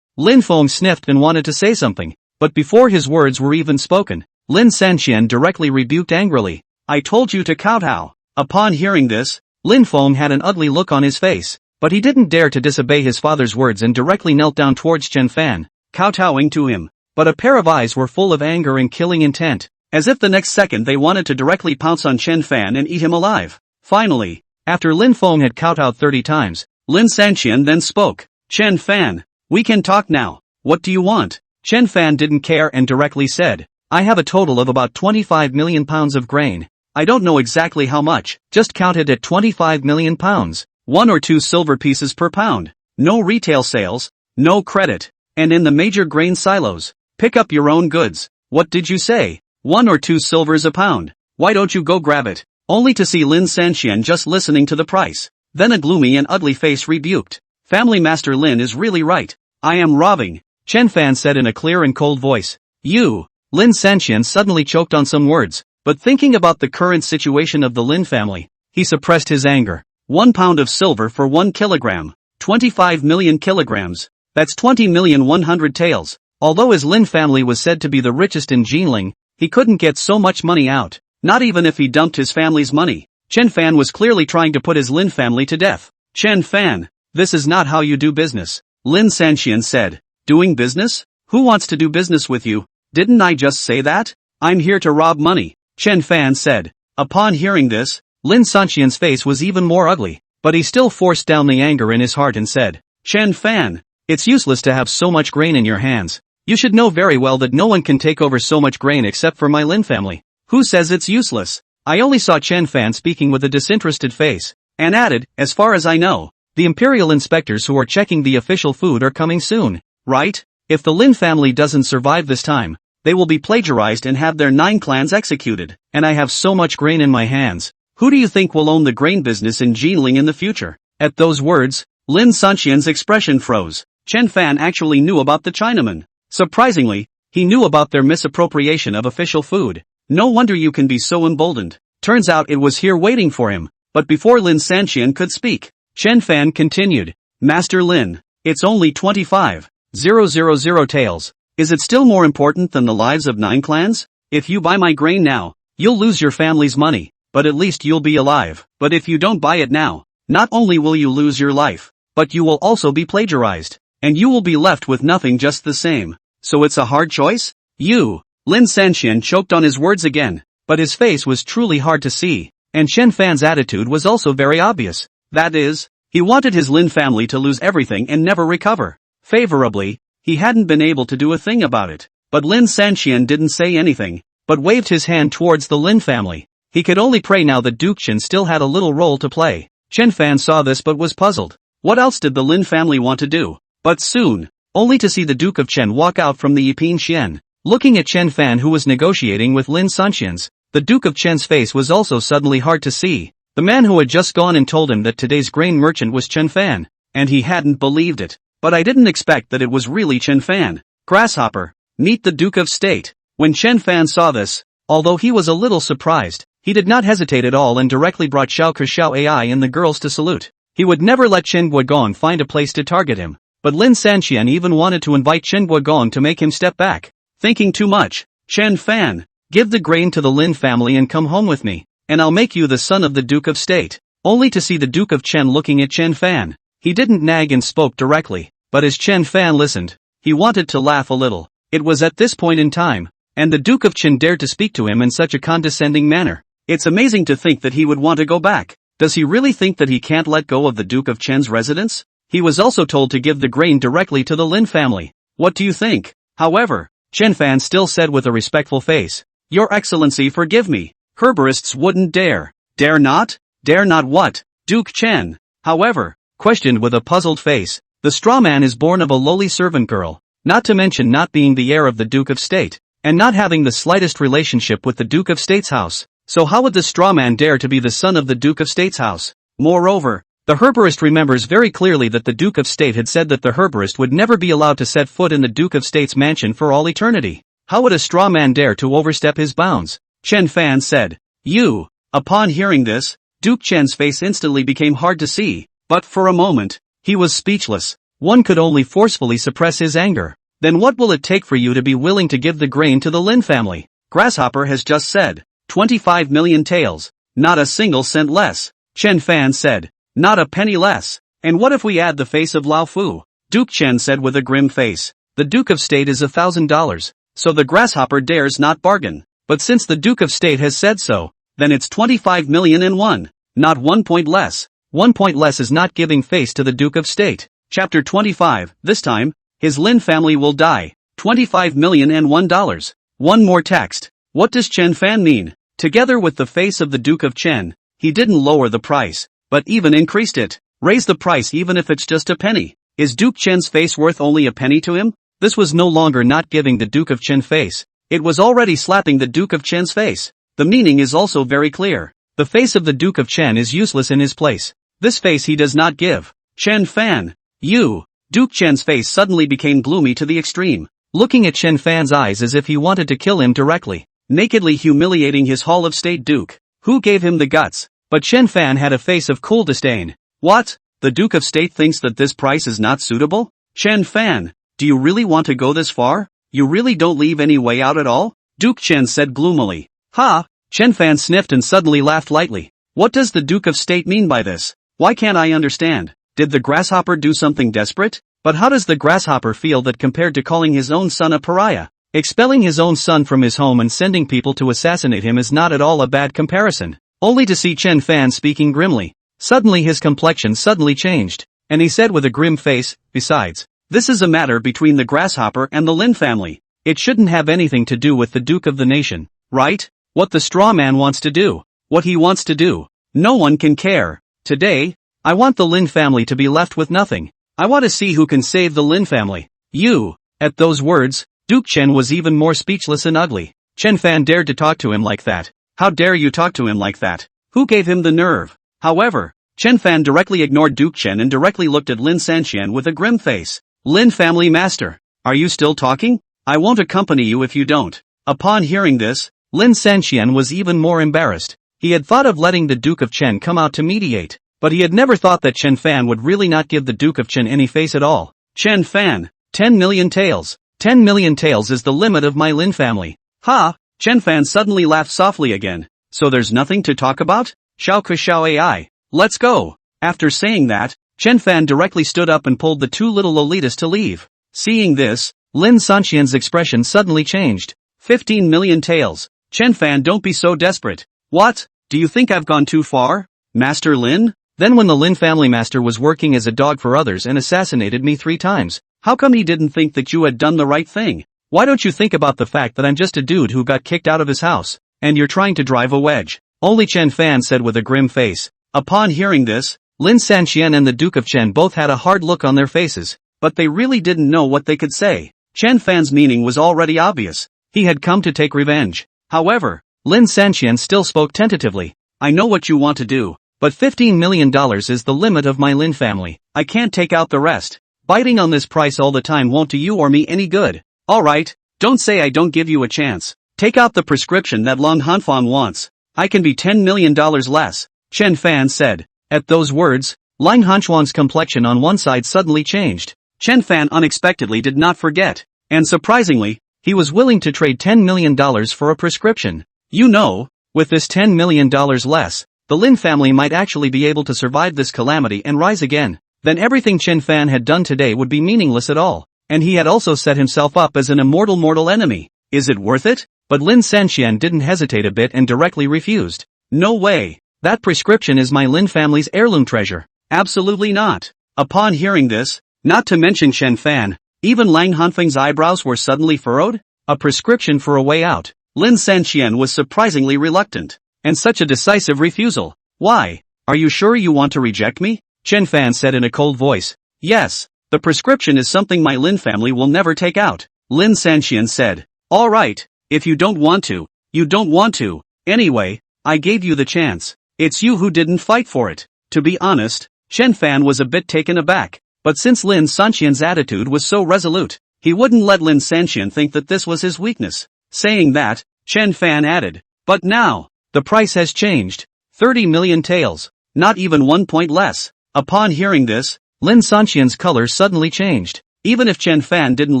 [SPEAKER 1] Lin Feng sniffed and wanted to say something, but before his words were even spoken, Lin Sanxian directly rebuked angrily. I told you to kowtow. Upon hearing this, Lin Feng had an ugly look on his face, but he didn't dare to disobey his father's words and directly knelt down towards Chen Fan, kowtowing to him. But a pair of eyes were full of anger and killing intent, as if the next second they wanted to directly pounce on Chen Fan and eat him alive. Finally, after Lin Feng had kowtowed 30 times, Lin Sanxian then spoke. Chen Fan, we can talk now. What do you want? Chen Fan didn't care and directly said, I have a total of about 25 million pounds of grain. I don't know exactly how much, just count it at 25 million pounds. 1 or 2 silver pieces per pound. No retail sales, no credit, and in the major grain silos. Pick up your own goods. What did you say? 1 or 2 silvers a pound. Why don't you go grab it? Only to see Lin Sanxian just listening to the price. Then a gloomy and ugly face rebuked. Family Master Lin is really right. I am robbing. Chen Fan said in a clear and cold voice. You. Lin Sanxian suddenly choked on some words, but thinking about the current situation of the Lin family, he suppressed his anger. 1 pound of silver for 1 kilogram. 25 million kilograms. That's 20,100,000 taels. Although his Lin family was said to be the richest in Jinling, he couldn't get so much money out, not even if he dumped his family's money. Chen Fan was clearly trying to put his Lin family to death. Chen Fan, this is not how you do business. Lin Sanxian said. Doing business? Who wants to do business with you? Didn't I just say that? I'm here to rob money. Chen Fan said. Upon hearing this, Lin Sanxian's face was even more ugly, but he still forced down the anger in his heart and said, Chen Fan, it's useless to have so much grain in your hands. You should know very well that no one can take over so much grain except for my Lin family. Who says it's useless? I only saw Chen Fan speaking with a disinterested face, and added, as far as I know, the imperial inspectors who are checking the official food are coming soon, right? If the Lin family doesn't survive this time, they will be plagiarized and have their 9 clans executed, and I have so much grain in my hands. Who do you think will own the grain business in Jinling in the future? At those words, Lin Sanxian's expression froze. Chen Fan actually knew about the Chinaman. Surprisingly, he knew about their misappropriation of official food. No wonder you can be so emboldened. Turns out it was here waiting for him. But before Lin Sanxian could speak, Chen Fan continued. Master Lin, it's only 25,000 taels. Is it still more important than the lives of 9 clans? If you buy my grain now, you'll lose your family's money, but at least you'll be alive. But if you don't buy it now, not only will you lose your life, but you will also be plagiarized, and you will be left with nothing just the same. So it's a hard choice? You. Lin Sanxian choked on his words again, but his face was truly hard to see, and Chen Fan's attitude was also very obvious. That is, He wanted his Lin family to lose everything and never recover. Favorably, he hadn't been able to do a thing about it. But Lin Sanxian didn't say anything, but waved his hand towards the Lin family. He could only pray now that Duke Chen still had a little role to play. Chen Fan saw this but was puzzled. What else did the Lin family want to do? But soon, only to see the Duke of Chen walk out from the Yiping Xian. Looking at Chen Fan, who was negotiating with Lin Sanxian's, the Duke of Chen's face was also suddenly hard to see. The man who had just gone and told him that today's grain merchant was Chen Fan, and he hadn't believed it. But I didn't expect that it was really Chen Fan. Grasshopper, meet the Duke of State. When Chen Fan saw this, although he was a little surprised, he did not hesitate at all and directly brought Xiao Kexiao AI and the girls to salute. He would never let Chen Guogong find a place to target him. But Lin Sanxian even wanted to invite Chen Guogong to make him step back. Thinking too much. Chen Fan, give the grain to the Lin family and come home with me, and I'll make you the son of the Duke of State. Only to see the Duke of Chen looking at Chen Fan. He didn't nag and spoke directly, but as Chen Fan listened, he wanted to laugh a little. It was at this point in time, and the Duke of Chen dared to speak to him in such a condescending manner. It's amazing to think that he would want to go back. Does he really think that he can't let go of the Duke of Chen's residence? He was also told to give the grain directly to the Lin family. What do you think? However, Chen Fan still said with a respectful face, Your Excellency, forgive me. Herborists wouldn't dare. Dare not? Dare not what? Duke Chen, however, questioned with a puzzled face. The straw man is born of a lowly servant girl, not to mention not being the heir of the Duke of State, and not having the slightest relationship with the Duke of State's house. So how would the straw man dare to be the son of the Duke of State's house? Moreover, the herborist remembers very clearly that the Duke of State had said that the herborist would never be allowed to set foot in the Duke of State's mansion for all eternity. How would a straw man dare to overstep his bounds? Chen Fan said. You. Upon hearing this, Duke Chen's face instantly became hard to see, but for a moment, he was speechless. One could only forcefully suppress his anger. Then what will it take for you to be willing to give the grain to the Lin family? Grasshopper has just said, 25 million taels, not a single cent less. Chen Fan said, not a penny less. And what if we add the face of Lao Fu? Duke Chen said with a grim face. The Duke of State is $1,000, so the grasshopper dares not bargain. But since the Duke of State has said so, then it's 25 million and one. Not 1 point less. 1 point less is not giving face to the Duke of State. Chapter 25, this time, his Lin family will die. 25 million and $1. One more text. What does Chen Fan mean? Together with the face of the Duke of Chen, he didn't lower the price, but even increased it. Raise the price even if it's just a penny. Is Duke Chen's face worth only a penny to him? This was no longer not giving the Duke of Chen face. It was already slapping the Duke of Chen's face. The meaning is also very clear. The face of the Duke of Chen is useless in his place. This face he does not give. Chen Fan. You. Duke Chen's face suddenly became gloomy to the extreme, looking at Chen Fan's eyes as if he wanted to kill him directly, nakedly humiliating his Hall of State Duke. Who gave him the guts? But Chen Fan had a face of cool disdain. What? The Duke of State thinks that this price is not suitable? Chen Fan, do you really want to go this far? You really don't leave any way out at all? Duke Chen said gloomily. Ha! Chen Fan sniffed and suddenly laughed lightly. What does the Duke of State mean by this? Why can't I understand? Did the grasshopper do something desperate? But how does the grasshopper feel that compared to calling his own son a pariah, expelling his own son from his home and sending people to assassinate him is not at all a bad comparison? Only to see Chen Fan speaking grimly. Suddenly his complexion suddenly changed, and he said with a grim face, besides, this is a matter between the grasshopper and the Lin family. It shouldn't have anything to do with the Duke of the nation, right? What the straw man wants to do, what he wants to do, no one can care. Today, I want the Lin family to be left with nothing. I want to see who can save the Lin family. You. At those words, Duke Chen was even more speechless and ugly. Chen Fan dared to talk to him like that. How dare you talk to him like that? Who gave him the nerve? However, Chen Fan directly ignored Duke Chen and directly looked at Lin Sanxian with a grim face. Lin family master, are you still talking? I won't accompany you if you don't. Upon hearing this, Lin Sanxian was even more embarrassed. He had thought of letting the Duke of Chen come out to mediate, but he had never thought that Chen Fan would really not give the Duke of Chen any face at all. Chen Fan, 10 million taels. 10 million taels is the limit of my Lin family. Ha! Chen Fan suddenly laughed softly again. So there's nothing to talk about? Xiao Kexiao AI. Let's go. After saying that, Chen Fan directly stood up and pulled the two little Lolitas to leave. Seeing this, Lin Sanxian's expression suddenly changed. 15 million taels. Chen Fan, don't be so desperate. What? Do you think I've gone too far? Master Lin? Then when the Lin family master was working as a dog for others and assassinated me 3 times, how come he didn't think that you had done the right thing? Why don't you think about the fact that I'm just a dude who got kicked out of his house, and you're trying to drive a wedge? Only Chen Fan said with a grim face. Upon hearing this, Lin Sanqian and the Duke of Chen both had a hard look on their faces, but they really didn't know what they could say. Chen Fan's meaning was already obvious. He had come to take revenge. However, Lin Sanqian still spoke tentatively. I know what you want to do, but $15 million is the limit of my Lin family. I can't take out the rest. Biting on this price all the time won't do you or me any good. Alright, don't say I don't give you a chance. Take out the prescription that Long Hanfang wants. I can be $10 million less, Chen Fan said. At those words, Lang Hanchuan's complexion on one side suddenly changed. Chen Fan unexpectedly did not forget, and surprisingly, he was willing to trade $10 million for a prescription. You know, with this $10 million less, the Lin family might actually be able to survive this calamity and rise again. Then everything Chen Fan had done today would be meaningless at all, and he had also set himself up as an immortal mortal enemy. Is it worth it? But Lin Sanqian didn't hesitate a bit and directly refused. No way. That prescription is my Lin family's heirloom treasure. Absolutely not. Upon hearing this, not to mention Chen Fan, even Lang Hanfeng's eyebrows were suddenly furrowed. A prescription for a way out. Lin Sanqian was surprisingly reluctant. And such a decisive refusal. Why? Are you sure you want to reject me? Chen Fan said in a cold voice. Yes, the prescription is something my Lin family will never take out. Lin Sanqian said. Alright, if you don't want to, you don't want to. Anyway, I gave you the chance. It's you who didn't fight for it. To be honest, Chen Fan was a bit taken aback. But since Lin Sanqian's attitude was so resolute, he wouldn't let Lin Sanqian think that this was his weakness. Saying that, Chen Fan added, but now, the price has changed. 30 million taels. Not even 1 point less. Upon hearing this, Lin Sanqian's color suddenly changed. Even if Chen Fan didn't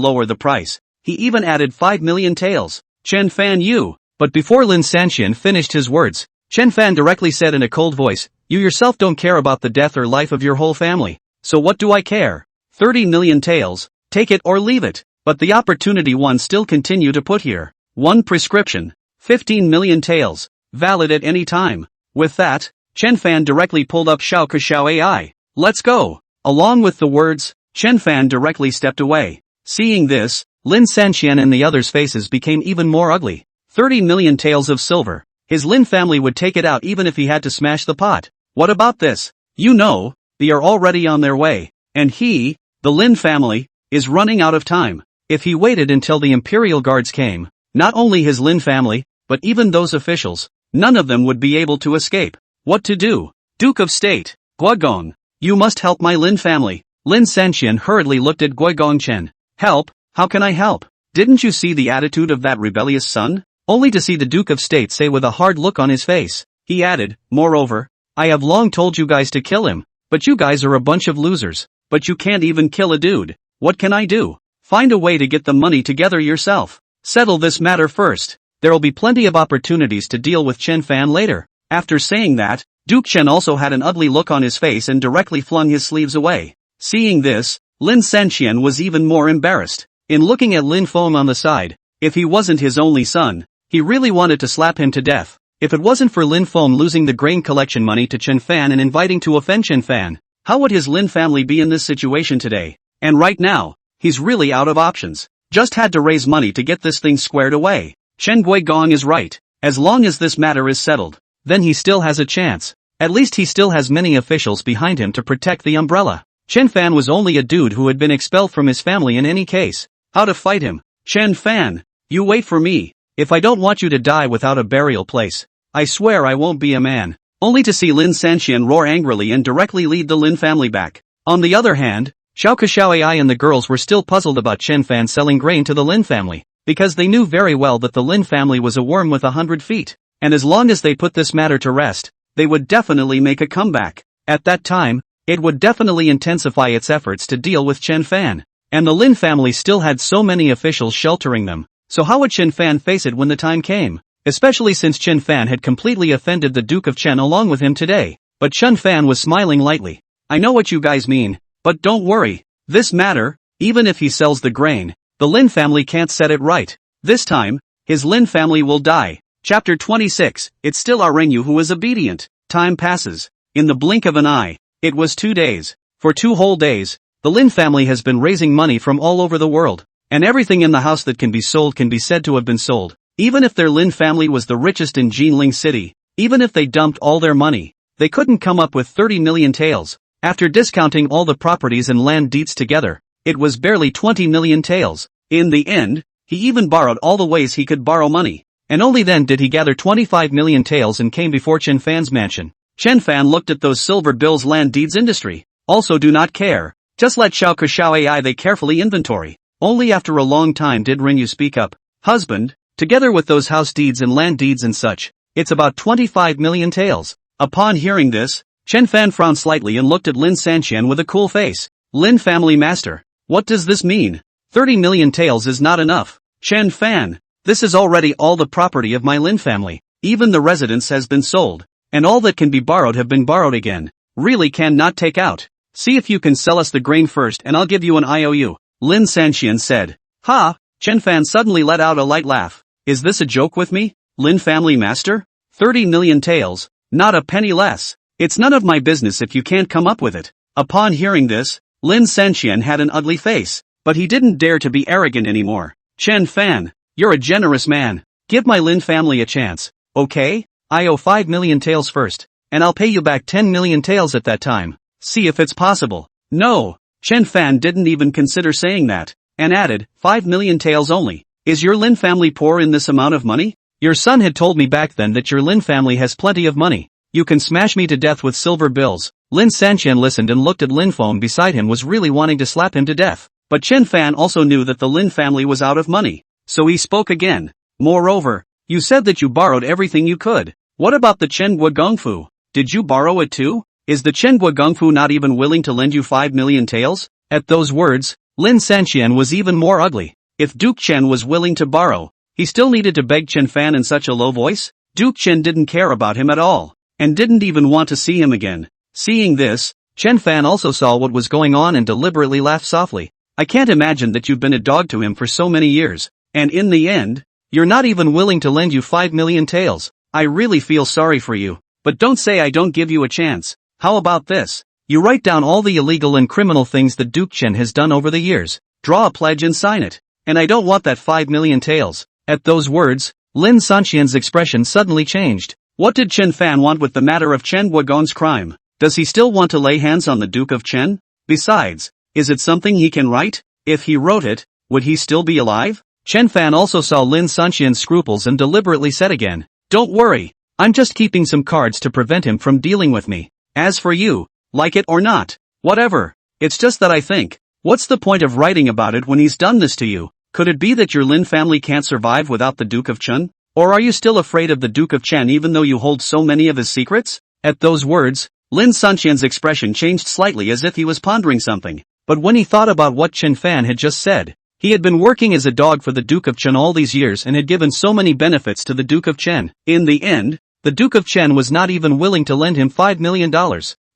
[SPEAKER 1] lower the price, he even added 5 million taels. Chen Fan you. But before Lin Sanqian finished his words, Chen Fan directly said in a cold voice, you yourself don't care about the death or life of your whole family. So what do I care? 30 million taels, take it or leave it. But the opportunity one still continue to put here. One prescription. 15 million taels. Valid at any time. With that, Chen Fan directly pulled up Xiao Kexiao AI. Let's go. Along with the words, Chen Fan directly stepped away. Seeing this, Lin Sanqian and the others' faces became even more ugly. 30 million taels of silver. His Lin family would take it out even if he had to smash the pot. What about this? You know, they are already on their way. And he, the Lin family, is running out of time. If he waited until the Imperial Guards came, not only his Lin family, but even those officials, none of them would be able to escape. What to do? Duke of State, Guogong, you must help my Lin family. Lin Sanqian hurriedly looked at Guogong Chen. Help? How can I help? Didn't you see the attitude of that rebellious son? Only to see the Duke of State say with a hard look on his face. He added, moreover, I have long told you guys to kill him, but you guys are a bunch of losers. But you can't even kill a dude. What can I do? Find a way to get the money together yourself. Settle this matter first. There'll be plenty of opportunities to deal with Chen Fan later. After saying that, Duke Chen also had an ugly look on his face and directly flung his sleeves away. Seeing this, Lin Sanqian was even more embarrassed. In looking at Lin Feng on the side, if he wasn't his only son, he really wanted to slap him to death. If it wasn't for Lin Feng losing the grain collection money to Chen Fan and inviting to offend Chen Fan, how would his Lin family be in this situation today? And right now, he's really out of options. Just had to raise money to get this thing squared away. Chen Guigong is right. As long as this matter is settled, then he still has a chance. At least he still has many officials behind him to protect the umbrella. Chen Fan was only a dude who had been expelled from his family in any case. How to fight him? Chen Fan, you wait for me. If I don't want you to die without a burial place, I swear I won't be a man. Only to see Lin Sanqian roar angrily and directly lead the Lin family back. On the other hand, Xiao Kexiao AI and the girls were still puzzled about Chen Fan selling grain to the Lin family, because they knew very well that the Lin family was a worm with 100 feet, and as long as they put this matter to rest, they would definitely make a comeback. At that time, it would definitely intensify its efforts to deal with Chen Fan. And the Lin family still had so many officials sheltering them. So how would Chen Fan face it when the time came? Especially since Chen Fan had completely offended the Duke of Chen along with him today. But Chen Fan was smiling lightly. I know what you guys mean, but don't worry. This matter, even if he sells the grain, the Lin family can't set it right. This time, his Lin family will die. Chapter 26, it's still our Rengyu who is obedient. Time passes. in the blink of an eye. It was 2 days. For 2 whole days, the Lin family has been raising money from all over the world, and everything in the house that can be sold can be said to have been sold. Even if their Lin family was the richest in Jinling City, even if they dumped all their money, they couldn't come up with 30 million taels. After discounting all the properties and land deeds together, it was barely 20 million taels. In the end, he even borrowed all the ways he could borrow money, and only then did he gather 25 million taels and came before Chen Fan's mansion. Chen Fan looked at those silver bills. Land deeds industry also do not care. Just let Xiao Kuxiao AI they carefully inventory. Only after a long time did Rinyu speak up. Husband, together with those house deeds and land deeds and such, it's about 25 million taels. Upon hearing this, Chen Fan frowned slightly and looked at Lin Sanqian with a cool face. Lin family master, what does this mean? 30 million taels is not enough. Chen Fan, this is already all the property of my Lin family. Even the residence has been sold, and all that can be borrowed have been borrowed again. Really cannot take out. See if you can sell us the grain first and I'll give you an IOU, Lin Sanqian said. Ha! Chen Fan suddenly let out a light laugh. Is this a joke with me, Lin family master? 30 million taels, not a penny less. It's none of my business if you can't come up with it. Upon hearing this, Lin Sanqian had an ugly face, but he didn't dare to be arrogant anymore. Chen Fan, you're a generous man. Give my Lin family a chance, okay? I owe 5 million taels first, and I'll pay you back 10 million taels at that time. See if it's possible. No, Chen Fan didn't even consider saying that, and added, 5 million taels only. Is your Lin family poor in this amount of money? Your son had told me back then that your Lin family has plenty of money. You can smash me to death with silver bills. Lin Sanqian listened and looked at Lin Feng beside him was really wanting to slap him to death. But Chen Fan also knew that the Lin family was out of money, so he spoke again. Moreover, you said that you borrowed everything you could. What about the Chen Guogongfu? Did you borrow it too? Is the Chen Guogongfu not even willing to lend you 5 million taels? At those words, Lin Sanqian was even more ugly. If Duke Chen was willing to borrow, he still needed to beg Chen Fan in such a low voice? Duke Chen didn't care about him at all, and didn't even want to see him again. Seeing this, Chen Fan also saw what was going on and deliberately laughed softly. I can't imagine that you've been a dog to him for so many years, and in the end, you're not even willing to lend you 5 million taels. I really feel sorry for you, but don't say I don't give you a chance. How about this? You write down all the illegal and criminal things that Duke Chen has done over the years, draw a pledge and sign it, and I don't want that 5 million taels. At those words, Lin Sanqian's expression suddenly changed. What did Chen Fan want with the matter of Chen Guogong's crime? Does he still want to lay hands on the Duke of Chen? Besides, is it something he can write? If he wrote it, would he still be alive? Chen Fan also saw Lin Sanqian's scruples and deliberately said again, don't worry, I'm just keeping some cards to prevent him from dealing with me. As for you, like it or not, whatever, it's just that I think, what's the point of writing about it when he's done this to you? Could it be that your Lin family can't survive without the Duke of Chen? Or are you still afraid of the Duke of Chen even though you hold so many of his secrets? At those words, Lin Sanqian's expression changed slightly as if he was pondering something, but when he thought about what Chen Fan had just said, he had been working as a dog for the Duke of Chen all these years and had given so many benefits to the Duke of Chen. In the end, the Duke of Chen was not even willing to lend him $5 million.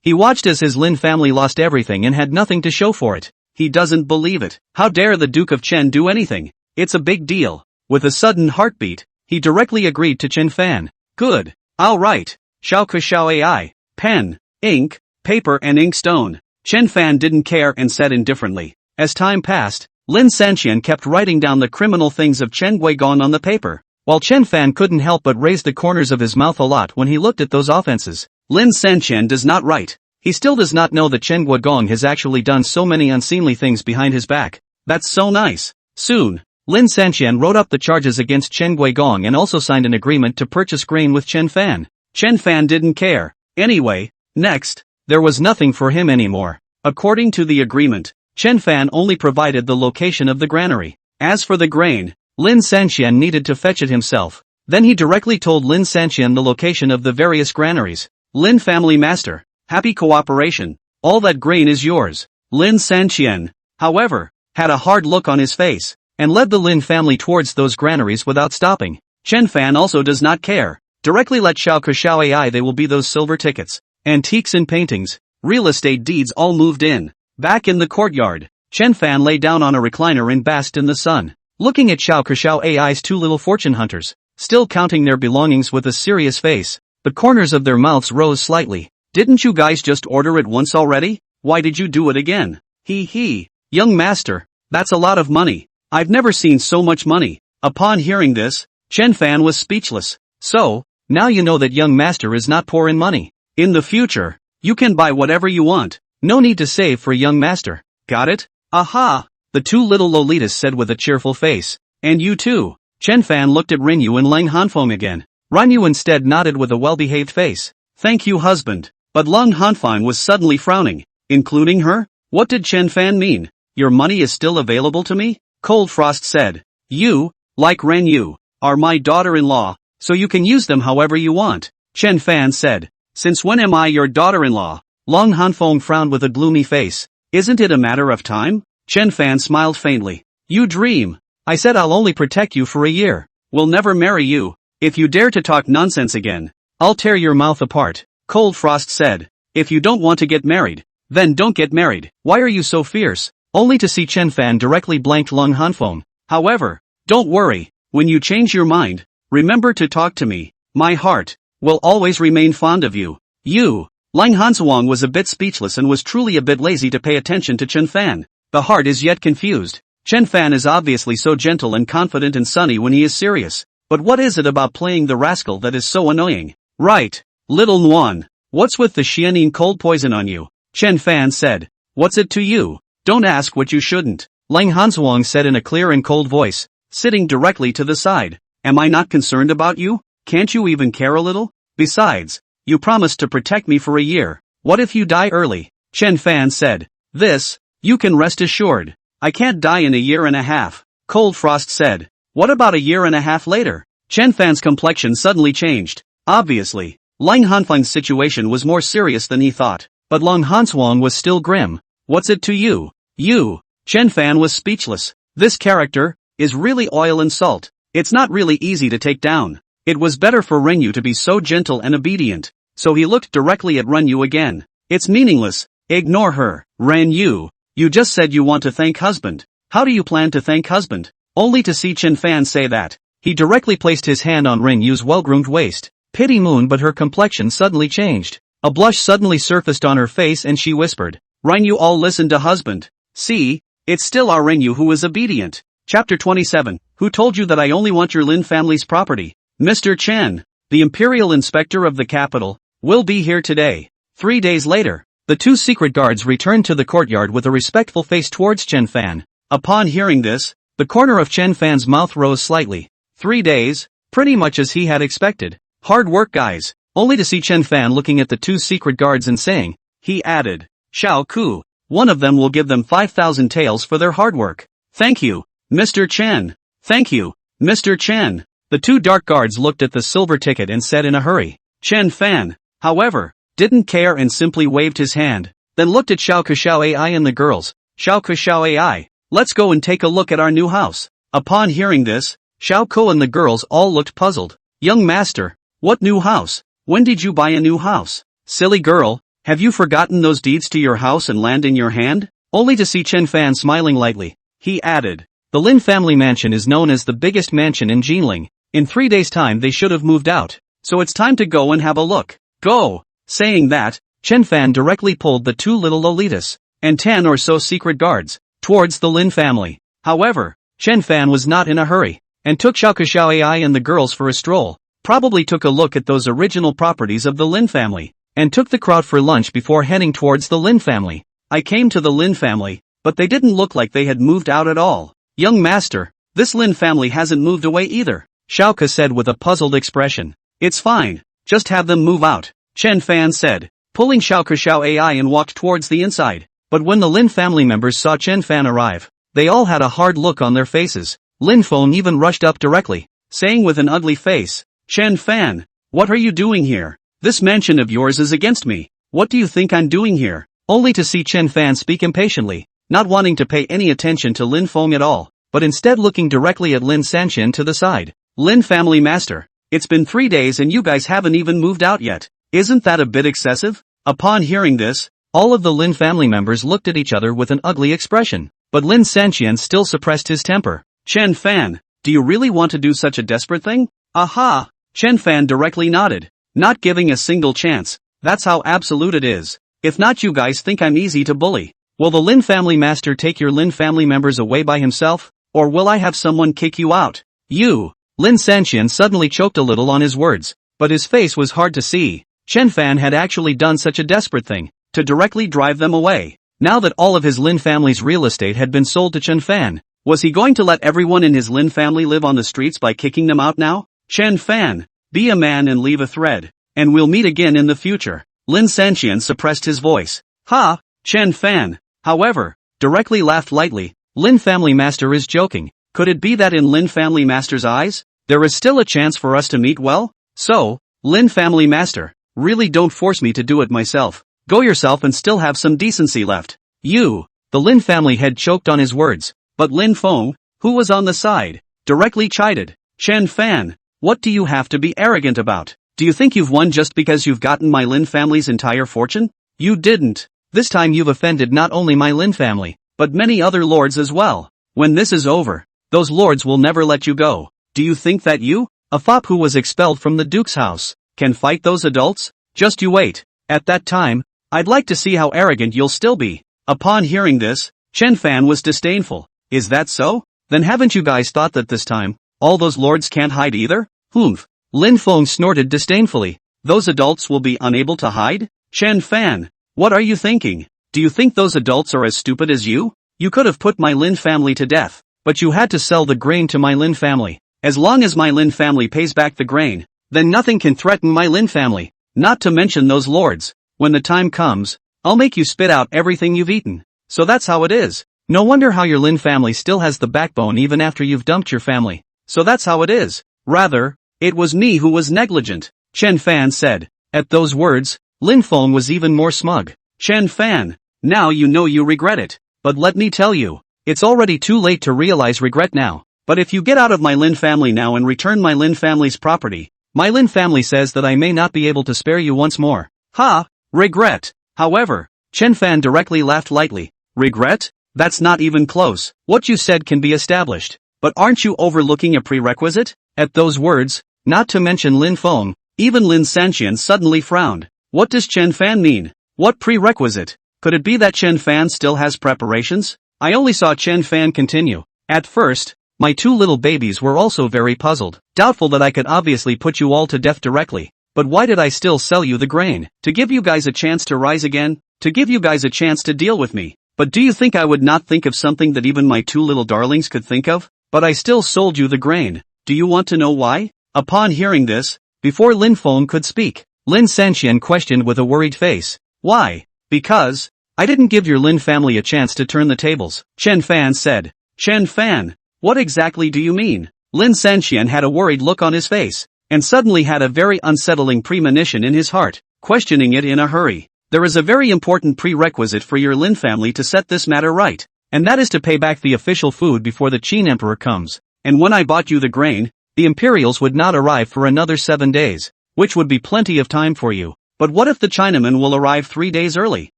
[SPEAKER 1] He watched as his Lin family lost everything and had nothing to show for it. He doesn't believe it. How dare the Duke of Chen do anything? It's a big deal. With a sudden heartbeat, he directly agreed to Chen Fan. Good. I'll write. Xiao Kuxiao AI. Pen, ink, paper and ink stone. Chen Fan didn't care and said indifferently. As time passed, Lin Sanqian kept writing down the criminal things of Chen Guigong on the paper, while Chen Fan couldn't help but raise the corners of his mouth a lot when he looked at those offenses. Lin Sanqian does not write. He still does not know that Chen Guigong has actually done so many unseemly things behind his back. That's so nice. Soon, Lin Sanqian wrote up the charges against Chen Guigong and also signed an agreement to purchase grain with Chen Fan. Chen Fan didn't care. Anyway, next, there was nothing for him anymore. According to the agreement, Chen Fan only provided the location of the granary. As for the grain, Lin Sanqian needed to fetch it himself. Then he directly told Lin Sanqian the location of the various granaries. Lin family master, happy cooperation. All that grain is yours. Lin Sanqian, however, had a hard look on his face, and led the Lin family towards those granaries without stopping. Chen Fan also does not care. Directly let Xiao Kuxiao AI they will be those silver tickets, antiques and paintings, real estate deeds all moved in. Back in the courtyard, Chen Fan lay down on a recliner and basked in the sun, looking at Xiao Kuxiao AI's two little fortune hunters, still counting their belongings with a serious face. The corners of their mouths rose slightly. Didn't you guys just order it once already? Why did you do it again? He. Young master, that's a lot of money. I've never seen so much money. Upon hearing this, Chen Fan was speechless. So, now you know that young master is not poor in money. In the future, you can buy whatever you want. No need to save for young master. Got it? Aha! The two little Lolitas said with a cheerful face. And you too. Chen Fan looked at Rinyu and Lang Hanfeng again. Rinyu instead nodded with a well-behaved face. Thank you, husband. But Lang Hanfeng was suddenly frowning. Including her? What did Chen Fan mean? Your money is still available to me? Cold Frost said. You, like Rinyu, are my daughter-in-law, so you can use them however you want. Chen Fan said. Since when am I your daughter-in-law? Lang Hanfeng frowned with a gloomy face. Isn't it a matter of time? Chen Fan smiled faintly. You dream. I said I'll only protect you for a year. We'll never marry you. If you dare to talk nonsense again, I'll tear your mouth apart. Cold Frost said. If you don't want to get married, then don't get married. Why are you so fierce? Only to see Chen Fan directly blanked Lang Hanfeng. However, don't worry. When you change your mind, remember to talk to me. My heart will always remain fond of you. You. Lang Hanfeng was a bit speechless and was truly a bit lazy to pay attention to Chen Fan. The heart is yet confused. Chen Fan is obviously so gentle and confident and sunny when he is serious. But what is it about playing the rascal that is so annoying? Right. Little Nguyen. What's with the xianin cold poison on you? Chen Fan said. What's it to you? Don't ask what you shouldn't. Lang Hanfeng said in a clear and cold voice, sitting directly to the side. Am I not concerned about you? Can't you even care a little? Besides, you promised to protect me for a year. What if you die early? Chen Fan said. This, you can rest assured. I can't die in a year and a half. Cold Frost said. What about a year and a half later? Chen Fan's complexion suddenly changed. Obviously, Lang Hanfeng's situation was more serious than he thought. But Lang Hanfeng was still grim. What's it to you? You. Chen Fan was speechless. This character is really oil and salt. It's not really easy to take down. It was better for Rinyu to be so gentle and obedient. So he looked directly at Rinyu again. It's meaningless. Ignore her. Rinyu, you just said you want to thank husband. How do you plan to thank husband? Only to see Chen Fan say that. He directly placed his hand on Rinyu's well-groomed waist. Pity Moon, but her complexion suddenly changed. A blush suddenly surfaced on her face and she whispered. Rinyu, all listen to husband. See, it's still our Rinyu who is obedient. Chapter 27. Who told you that I only want your Lin family's property? Mr. Chen, the imperial inspector of the capital, will be here today. 3 days later, the two secret guards returned to the courtyard with a respectful face towards Chen Fan. Upon hearing this, the corner of Chen Fan's mouth rose slightly. 3 days, pretty much as he had expected. Hard work, guys. Only to see Chen Fan looking at the two secret guards and saying, he added, Xiao Ku, one of them will give them 5,000 taels for their hard work. Thank you, Mr. Chen. Thank you, Mr. Chen. The two dark guards looked at the silver ticket and said in a hurry. Chen Fan, however, didn't care and simply waved his hand, then looked at Xiao Ku Xiao Ai and the girls. Xiao Ku Xiao Ai, let's go and take a look at our new house. Upon hearing this, Xiao Ku and the girls all looked puzzled. Young master, what new house? When did you buy a new house? Silly girl, have you forgotten those deeds to your house and land in your hand? Only to see Chen Fan smiling lightly. He added, the Lin family mansion is known as the biggest mansion in Jinling. In 3 days' time they should have moved out. So it's time to go and have a look. Go! Saying that, Chen Fan directly pulled the two little Lolitas, and 10 or so secret guards, towards the Lin family. However, Chen Fan was not in a hurry, and took Xiao Ku Xiao Ai and the girls for a stroll. Probably took a look at those original properties of the Lin family, and took the crowd for lunch before heading towards the Lin family. I came to the Lin family, but they didn't look like they had moved out at all. Young master, this Lin family hasn't moved away either, Xiao Ku said with a puzzled expression. It's fine, just have them move out, Chen Fan said, pulling Xiao Ku Xiao Ai and walked towards the inside. But when the Lin family members saw Chen Fan arrive, they all had a hard look on their faces. Lin Feng even rushed up directly, saying with an ugly face, Chen Fan, what are you doing here? This mansion of yours is against me. What do you think I'm doing here? Only to see Chen Fan speak impatiently, not wanting to pay any attention to Lin Feng at all, but instead looking directly at Lin Sanqian to the side. Lin family master, it's been 3 days and you guys haven't even moved out yet. Isn't that a bit excessive? Upon hearing this, all of the Lin family members looked at each other with an ugly expression, but Lin Sanqian still suppressed his temper. Chen Fan, do you really want to do such a desperate thing? Aha! Chen Fan directly nodded, not giving a single chance. That's how absolute it is. If not, you guys think I'm easy to bully. Will the Lin family master take your Lin family members away by himself? Or will I have someone kick you out? You! Lin Sanxian suddenly choked a little on his words, but his face was hard to see. Chen Fan had actually done such a desperate thing, to directly drive them away. Now that all of his Lin family's real estate had been sold to Chen Fan, was he going to let everyone in his Lin family live on the streets by kicking them out now? Chen Fan, be a man and leave a thread, and we'll meet again in the future. Lin Sanxian suppressed his voice. Ha! Chen Fan, however, directly laughed lightly. Lin family master is joking. Could it be that in Lin family master's eyes, there is still a chance for us to meet well? So, Lin family master, really don't force me to do it myself. Go yourself and still have some decency left. You! The Lin family head choked on his words, but Lin Feng, who was on the side, directly chided. Chen Fan, what do you have to be arrogant about? Do you think you've won just because you've gotten my Lin family's entire fortune? You didn't. This time you've offended not only my Lin family, but many other lords as well. When this is over, those lords will never let you go. Do you think that you, a fop who was expelled from the Duke's house, can fight those adults? Just you wait. At that time, I'd like to see how arrogant you'll still be. Upon hearing this, Chen Fan was disdainful. Is that so? Then haven't you guys thought that this time, all those lords can't hide either? Humph. Lin Feng snorted disdainfully. Those adults will be unable to hide? Chen Fan, what are you thinking? Do you think those adults are as stupid as you? You could have put my Lin family to death, but you had to sell the grain to my Lin family. As long as my Lin family pays back the grain, then nothing can threaten my Lin family. Not to mention those lords. When the time comes, I'll make you spit out everything you've eaten. So that's how it is. No wonder how your Lin family still has the backbone even after you've dumped your family. So that's how it is. Rather, it was me who was negligent, Chen Fan said. At those words, Lin Feng was even more smug. Chen Fan, now you know you regret it. But let me tell you, it's already too late to realize regret now. But if you get out of my Lin family now and return my Lin family's property, my Lin family says that I may not be able to spare you once more. Ha! Regret. However, Chen Fan directly laughed lightly. Regret? That's not even close. What you said can be established. But aren't you overlooking a prerequisite? At those words, not to mention Lin Feng, even Lin Sanxian suddenly frowned. What does Chen Fan mean? What prerequisite? Could it be that Chen Fan still has preparations? I only saw Chen Fan continue. At first, my two little babies were also very puzzled, doubtful that I could obviously put you all to death directly. But why did I still sell you the grain? To give you guys a chance to rise again? To give you guys a chance to deal with me? But do you think I would not think of something that even my two little darlings could think of? But I still sold you the grain. Do you want to know why? Upon hearing this, before Lin Feng could speak, Lin Sanxian questioned with a worried face. Why? Because I didn't give your Lin family a chance to turn the tables, Chen Fan said. Chen Fan, what exactly do you mean? Lin Sanxian had a worried look on his face, and suddenly had a very unsettling premonition in his heart, questioning it in a hurry. There is a very important prerequisite for your Lin family to set this matter right, and that is to pay back the official food before the Qin Emperor comes. And when I bought you the grain, the Imperials would not arrive for another 7 days, which would be plenty of time for you. But what if the Chinaman will arrive 3 days early?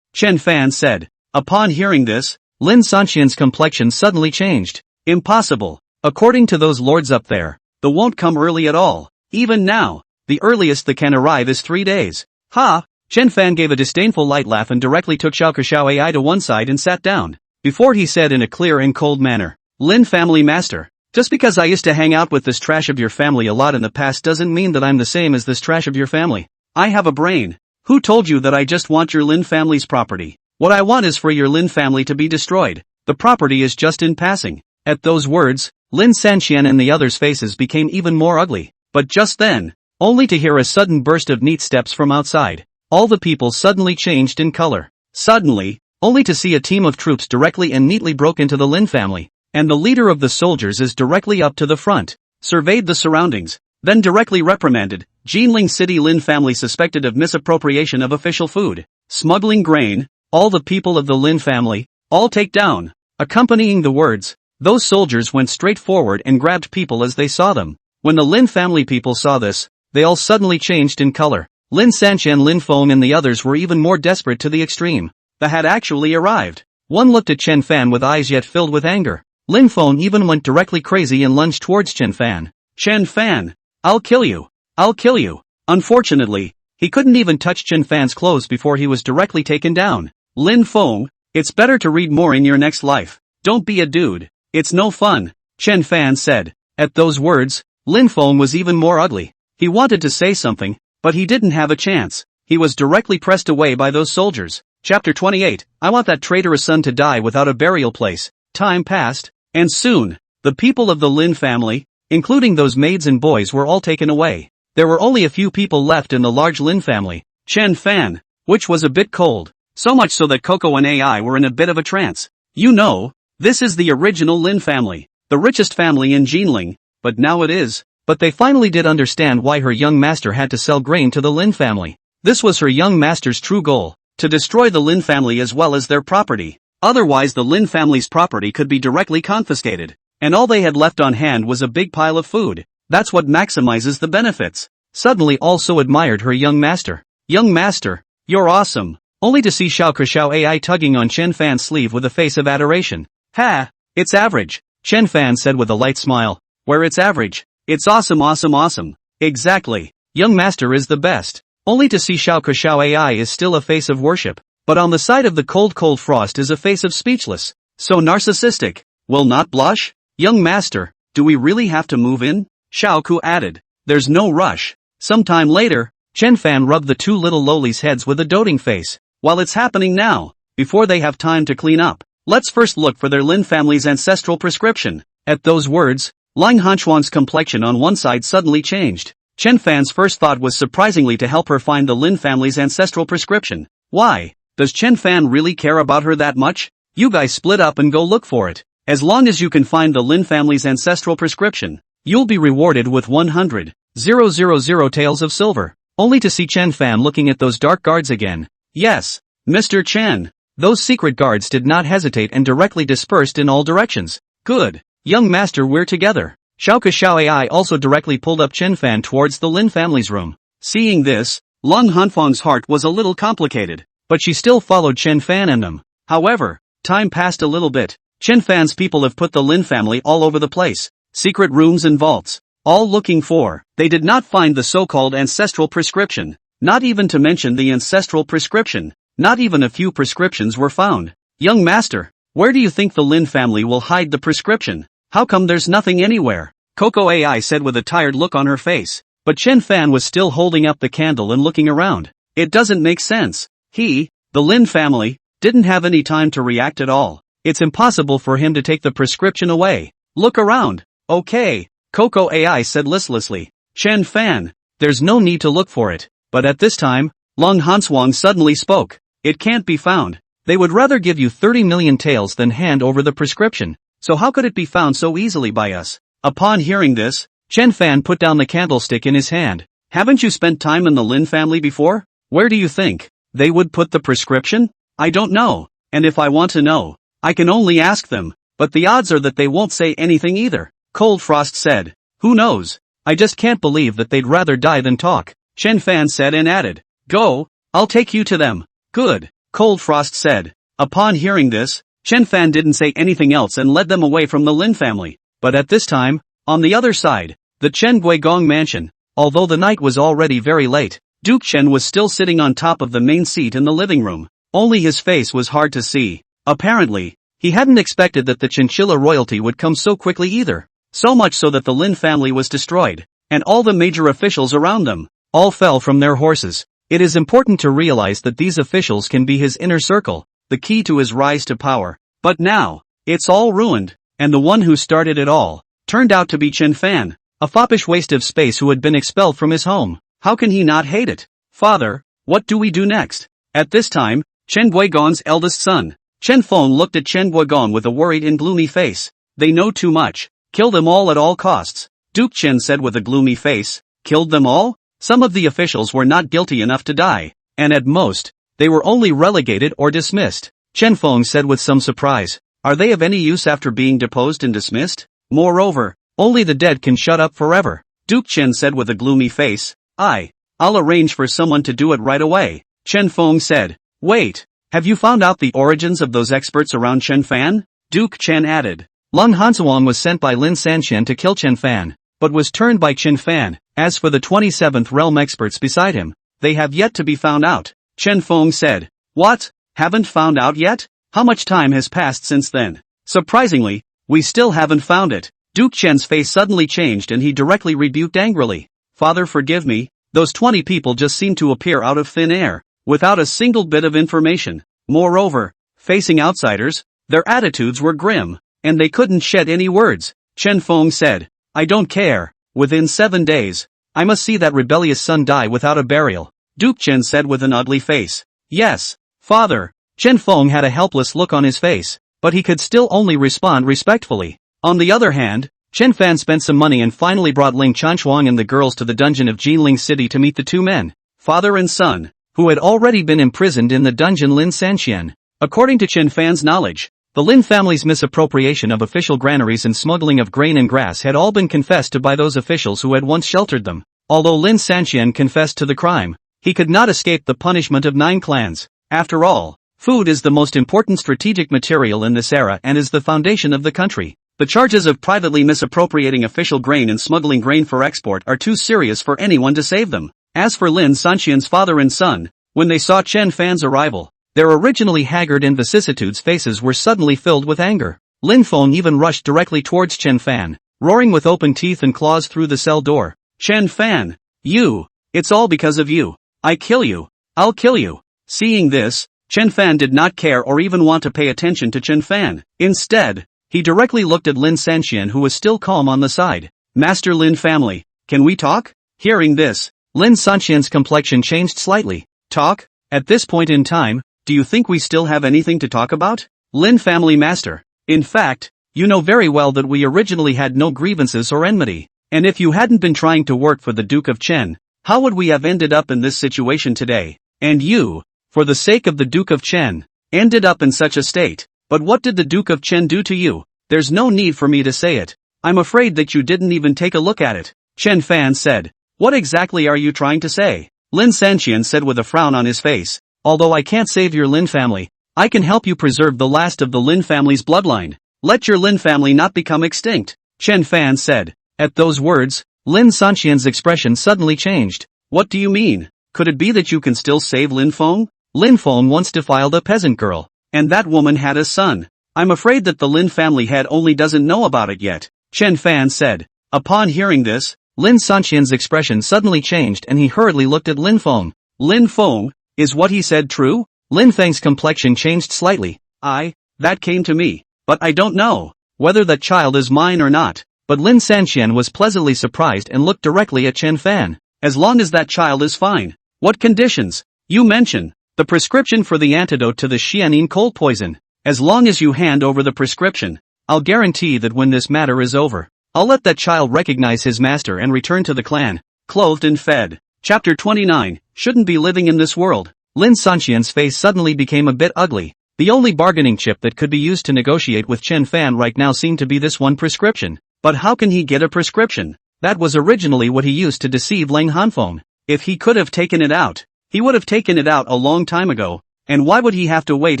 [SPEAKER 1] Chen Fan said. Upon hearing this, Lin Sanxian's complexion suddenly changed. Impossible. According to those lords up there, they won't come early at all. Even now, the earliest they can arrive is 3 days. Ha! Chen Fan gave a disdainful light laugh and directly took Xiao Kexiao AI to one side and sat down. Before he said in a clear and cold manner, Lin family master, just because I used to hang out with this trash of your family a lot in the past doesn't mean that I'm the same as this trash of your family. I have a brain. Who told you that I just want your Lin family's property? What I want is for your Lin family to be destroyed. The property is just in passing. At those words, Lin Sanxian and the others' faces became even more ugly. But just then, only to hear a sudden burst of neat steps from outside, all the people suddenly changed in color. Suddenly, only to see a team of troops directly and neatly broke into the Lin family, and the leader of the soldiers is directly up to the front, surveyed the surroundings, then directly reprimanded. Jinling City Lin family suspected of misappropriation of official food, smuggling grain, all the people of the Lin family, all take down. Accompanying the words, those soldiers went straight forward and grabbed people as they saw them. When the Lin family people saw this, they all suddenly changed in color. Lin Sanxian, Lin Feng and the others were even more desperate to the extreme. They had actually arrived. One looked at Chen Fan with eyes yet filled with anger. Lin Feng even went directly crazy and lunged towards Chen Fan. Chen Fan, I'll kill you. I'll kill you. Unfortunately, He couldn't even touch Chen Fan's clothes before he was directly taken down. Lin Feng, it's better to read more in your next life. Don't be a dude. It's no fun, Chen Fan said. At those words, Lin Feng was even more ugly. He wanted to say something, but he didn't have a chance. He was directly pressed away by those soldiers. Chapter 28, I want that traitorous son to die without a burial place. Time passed, and soon, the people of the Lin family, including those maids and boys, were all taken away. There were only a few people left in the large Lin family. Chen Fan, which was a bit cold, so much so that Coco and AI were in a bit of a trance. You know, this is the original Lin family, the richest family in Jinling, but now it is. But they finally did understand why her young master had to sell grain to the Lin family. This was her young master's true goal, to destroy the Lin family as well as their property. Otherwise the Lin family's property could be directly confiscated, and all they had left on hand was a big pile of food. That's what maximizes the benefits. Suddenly all so admired her young master. Young master, you're awesome. Only to see Xiao AI tugging on Chen Fan's sleeve with a face of adoration. Ha, it's average, Chen Fan said with a light smile. Where it's average, it's awesome. Exactly. Young master is the best. Only to see Xiao AI is still a face of worship. But on the side of the cold frost is a face of speechless. So narcissistic. Will not blush? Young master, do we really have to move in? Xiao Ku added. There's no rush. Sometime later, Chen Fan rubbed the two little lowlies' heads with a doting face. While it's happening now, before they have time to clean up, let's first look for their Lin family's ancestral prescription. At those words, Lang Hanchuan's complexion on one side suddenly changed. Chen Fan's first thought was surprisingly to help her find the Lin family's ancestral prescription. Why? Does Chen Fan really care about her that much? You guys split up and go look for it. As long as you can find the Lin family's ancestral prescription, you'll be rewarded with 100,000 taels of silver. Only to see Chen Fan looking at those dark guards again. Yes, Mr. Chen. Those secret guards did not hesitate and directly dispersed in all directions. Good. Young master, we're together. Xiao AI also directly pulled up Chen Fan towards the Lin family's room. Seeing this, Lang Hanfang's heart was a little complicated, but she still followed Chen Fan and them. However, time passed a little bit. Chen Fan's people have put the Lin family all over the place. Secret rooms and vaults. All looking for. They did not find the so-called ancestral prescription. Not even to mention the ancestral prescription. Not even a few prescriptions were found. Young master, where do you think the Lin family will hide the prescription? How come there's nothing anywhere? Coco AI said with a tired look on her face. But Chen Fan was still holding up the candle and looking around. It doesn't make sense. The Lin family, didn't have any time to react at all. It's impossible for him to take the prescription away. Look around. Okay, Coco AI said listlessly. Chen Fan, there's no need to look for it. But at this time, Long Hanswang suddenly spoke. It can't be found. They would rather give you 30 million taels than hand over the prescription. So how could it be found so easily by us? Upon hearing this, Chen Fan put down the candlestick in his hand. Haven't you spent time in the Lin family before? Where do you think they would put the prescription? I don't know. And if I want to know, I can only ask them. But the odds are that they won't say anything either. Cold Frost said. Who knows? I just can't believe that they'd rather die than talk. Chen Fan said and added. Go, I'll take you to them. Good, Cold Frost said. Upon hearing this, Chen Fan didn't say anything else and led them away from the Lin family. But at this time, on the other side, the Chen Guigong mansion, although the night was already very late, Duke Chen was still sitting on top of the main seat in the living room. Only his face was hard to see. Apparently, he hadn't expected that the chinchilla royalty would come so quickly either. So much so that the Lin family was destroyed, and all the major officials around them, all fell from their horses. It is important to realize that these officials can be his inner circle, the key to his rise to power. But now, it's all ruined, and the one who started it all, turned out to be Chen Fan, a foppish waste of space who had been expelled from his home. How can he not hate it? Father, what do we do next? At this time, Chen Guigong's eldest son, Chen Feng looked at Chen Guigong with a worried and gloomy face. They know too much. Kill them all at all costs. Duke Chen said with a gloomy face. Killed them all? Some of the officials were not guilty enough to die, and at most, they were only relegated or dismissed. Chen Feng said with some surprise. Are they of any use after being deposed and dismissed? Moreover, only the dead can shut up forever. Duke Chen said with a gloomy face. I'll arrange for someone to do it right away. Chen Feng said. Wait, have you found out the origins of those experts around Chen Fan? Duke Chen added. Lung Hansuang was sent by Lin Sanqian to kill Chen Fan, but was turned by Chen Fan. As for the 27th realm experts beside him, they have yet to be found out. Chen Feng said. What? Haven't found out yet? How much time has passed since then? Surprisingly, we still haven't found it. Duke Chen's face suddenly changed and he directly rebuked angrily. Father, forgive me, those 20 people just seemed to appear out of thin air, without a single bit of information. Moreover, facing outsiders, their attitudes were grim, and they couldn't shed any words. Chen Feng said, I don't care, within 7 days, I must see that rebellious son die without a burial. Duke Chen said with an ugly face. Yes, father. Chen Feng had a helpless look on his face, but he could still only respond respectfully. On the other hand, Chen Fan spent some money and finally brought Ling Chanshuang and the girls to the dungeon of Jinling City to meet the two men, father and son, who had already been imprisoned in the dungeon Lin Sanxian. According to Chen Fan's knowledge, the Lin family's misappropriation of official granaries and smuggling of grain and grass had all been confessed to by those officials who had once sheltered them. Although Lin Sanxian confessed to the crime, he could not escape the punishment of 9 clans. After all, food is the most important strategic material in this era and is the foundation of the country. The charges of privately misappropriating official grain and smuggling grain for export are too serious for anyone to save them. As for Lin Sanxian's father and son, when they saw Chen Fan's arrival, their originally haggard and vicissitudes faces were suddenly filled with anger. Lin Feng even rushed directly towards Chen Fan, roaring with open teeth and claws through the cell door. Chen Fan! You! It's all because of you! I kill you! I'll kill you! Seeing this, Chen Fan did not care or even want to pay attention to Chen Fan. Instead, he directly looked at Lin Sanxian, who was still calm on the side. Master Lin family, can we talk? Hearing this, Lin Sanxian's complexion changed slightly. Talk? At this point in time, do you think we still have anything to talk about? Lin family master. In fact, you know very well that we originally had no grievances or enmity. And if you hadn't been trying to work for the Duke of Chen, how would we have ended up in this situation today? And you, for the sake of the Duke of Chen, ended up in such a state. But what did the Duke of Chen do to you? There's no need for me to say it. I'm afraid that you didn't even take a look at it. Chen Fan said. What exactly are you trying to say? Lin Sanxian said with a frown on his face. Although I can't save your Lin family, I can help you preserve the last of the Lin family's bloodline. Let your Lin family not become extinct. Chen Fan said. At those words, Lin Sanxian's expression suddenly changed. What do you mean? Could it be that you can still save Lin Feng? Lin Feng once defiled a peasant girl, and that woman had a son. I'm afraid that the Lin family head only doesn't know about it yet, Chen Fan said. Upon hearing this, Lin Sanxian's expression suddenly changed and he hurriedly looked at Lin Feng. Lin Feng, is what he said true? Lin Feng's complexion changed slightly. That came to me, but I don't know whether that child is mine or not. But Lin Sanxian was pleasantly surprised and looked directly at Chen Fan. As long as that child is fine. What conditions? You mention the prescription for the antidote to the Xianin cold poison. As long as you hand over the prescription, I'll guarantee that when this matter is over, I'll let that child recognize his master and return to the clan, clothed and fed. Chapter 29, shouldn't be living in this world. Lin Sanxian's face suddenly became a bit ugly. The only bargaining chip that could be used to negotiate with Chen Fan right now seemed to be this one prescription. But how can he get a prescription? That was originally what he used to deceive Lang Hanfeng. If he could have taken it out, he would have taken it out a long time ago. And why would he have to wait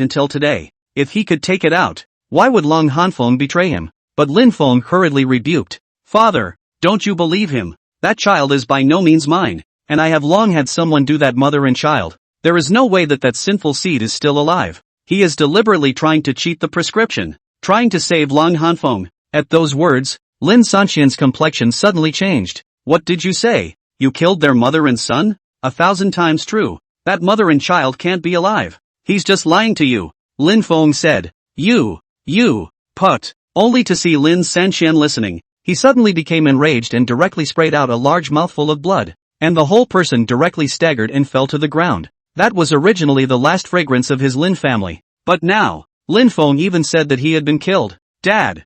[SPEAKER 1] until today? If he could take it out, why would Lang Hanfeng betray him? But Lin Feng hurriedly rebuked. Father, don't you believe him? That child is by no means mine, and I have long had someone do that mother and child. There is no way that that sinful seed is still alive. He is deliberately trying to cheat the prescription, trying to save Lang Hanfeng. At those words, Lin Sanxian's complexion suddenly changed. What did you say? You killed their mother and son? 1,000 times true. That mother and child can't be alive. He's just lying to you. Lin Feng said. You, put. Only to see Lin Sanxian listening, he suddenly became enraged and directly sprayed out a large mouthful of blood, and the whole person directly staggered and fell to the ground. That was originally the last fragrance of his Lin family. But now, Lin Feng even said that he had been killed. Dad,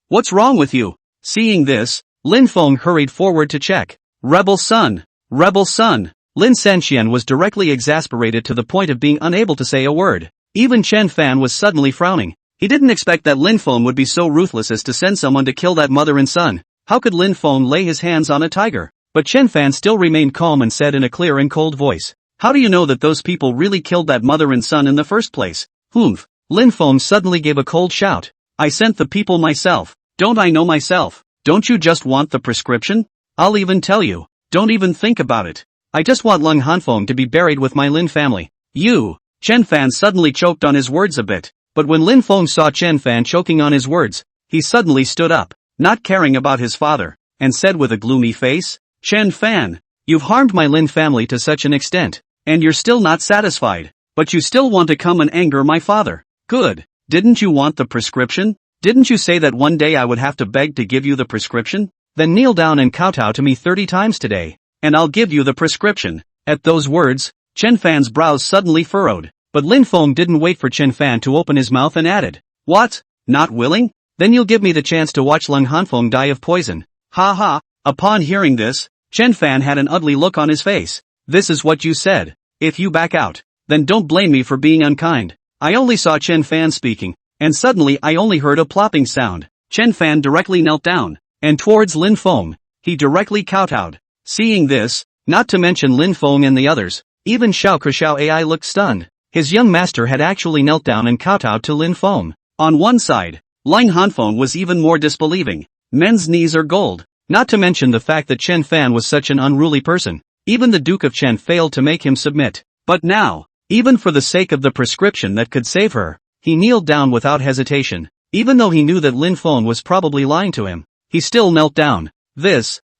[SPEAKER 1] what's wrong with you? Seeing this, Lin Feng hurried forward to check. Rebel son. Lin Sanxian was directly exasperated to the point of being unable to say a word. Even Chen Fan was suddenly frowning. He didn't expect that Lin Feng would be so ruthless as to send someone to kill that mother and son. How could Lin Feng lay his hands on a tiger? But Chen Fan still remained calm and said in a clear and cold voice. How do you know that those people really killed that mother and son in the first place? Humph. Lin Feng suddenly gave a cold shout. I sent the people myself. Don't I know myself? Don't you just want the prescription? I'll even tell you. Don't even think about it. I just want Lung Hanfeng to be buried with my Lin family. You. Chen Fan suddenly choked on his words a bit, but when Lin Feng saw Chen Fan choking on his words, he suddenly stood up, not caring about his father, and said with a gloomy face, Chen Fan, you've harmed my Lin family to such an extent, and you're still not satisfied, but you still want to come and anger my father. Good. Didn't you want the prescription? Didn't you say that one day I would have to beg to give you the prescription? Then kneel down and kowtow to me 30 times today, and I'll give you the prescription. At those words, Chen Fan's brows suddenly furrowed, but Lin Feng didn't wait for Chen Fan to open his mouth and added, What? Not willing? Then you'll give me the chance to watch Lung Hanfeng die of poison. Ha ha. Upon hearing this, Chen Fan had an ugly look on his face. This is what you said. If you back out, then don't blame me for being unkind. I only saw Chen Fan speaking, and suddenly I only heard a plopping sound. Chen Fan directly knelt down, and towards Lin Feng, he directly kowtowed. Seeing this, not to mention Lin Feng and the others, even Xiao Kershaw AI looked stunned. His young master had actually knelt down and kowtowed to Lin Feng. On one side, Lung Hanfeng was even more disbelieving. Men's knees are gold. Not to mention the fact that Chen Fan was such an unruly person. Even the Duke of Chen failed to make him submit. But now, even for the sake of the prescription that could save her, he kneeled down without hesitation. Even though he knew that Lin Feng was probably lying to him, he still knelt down.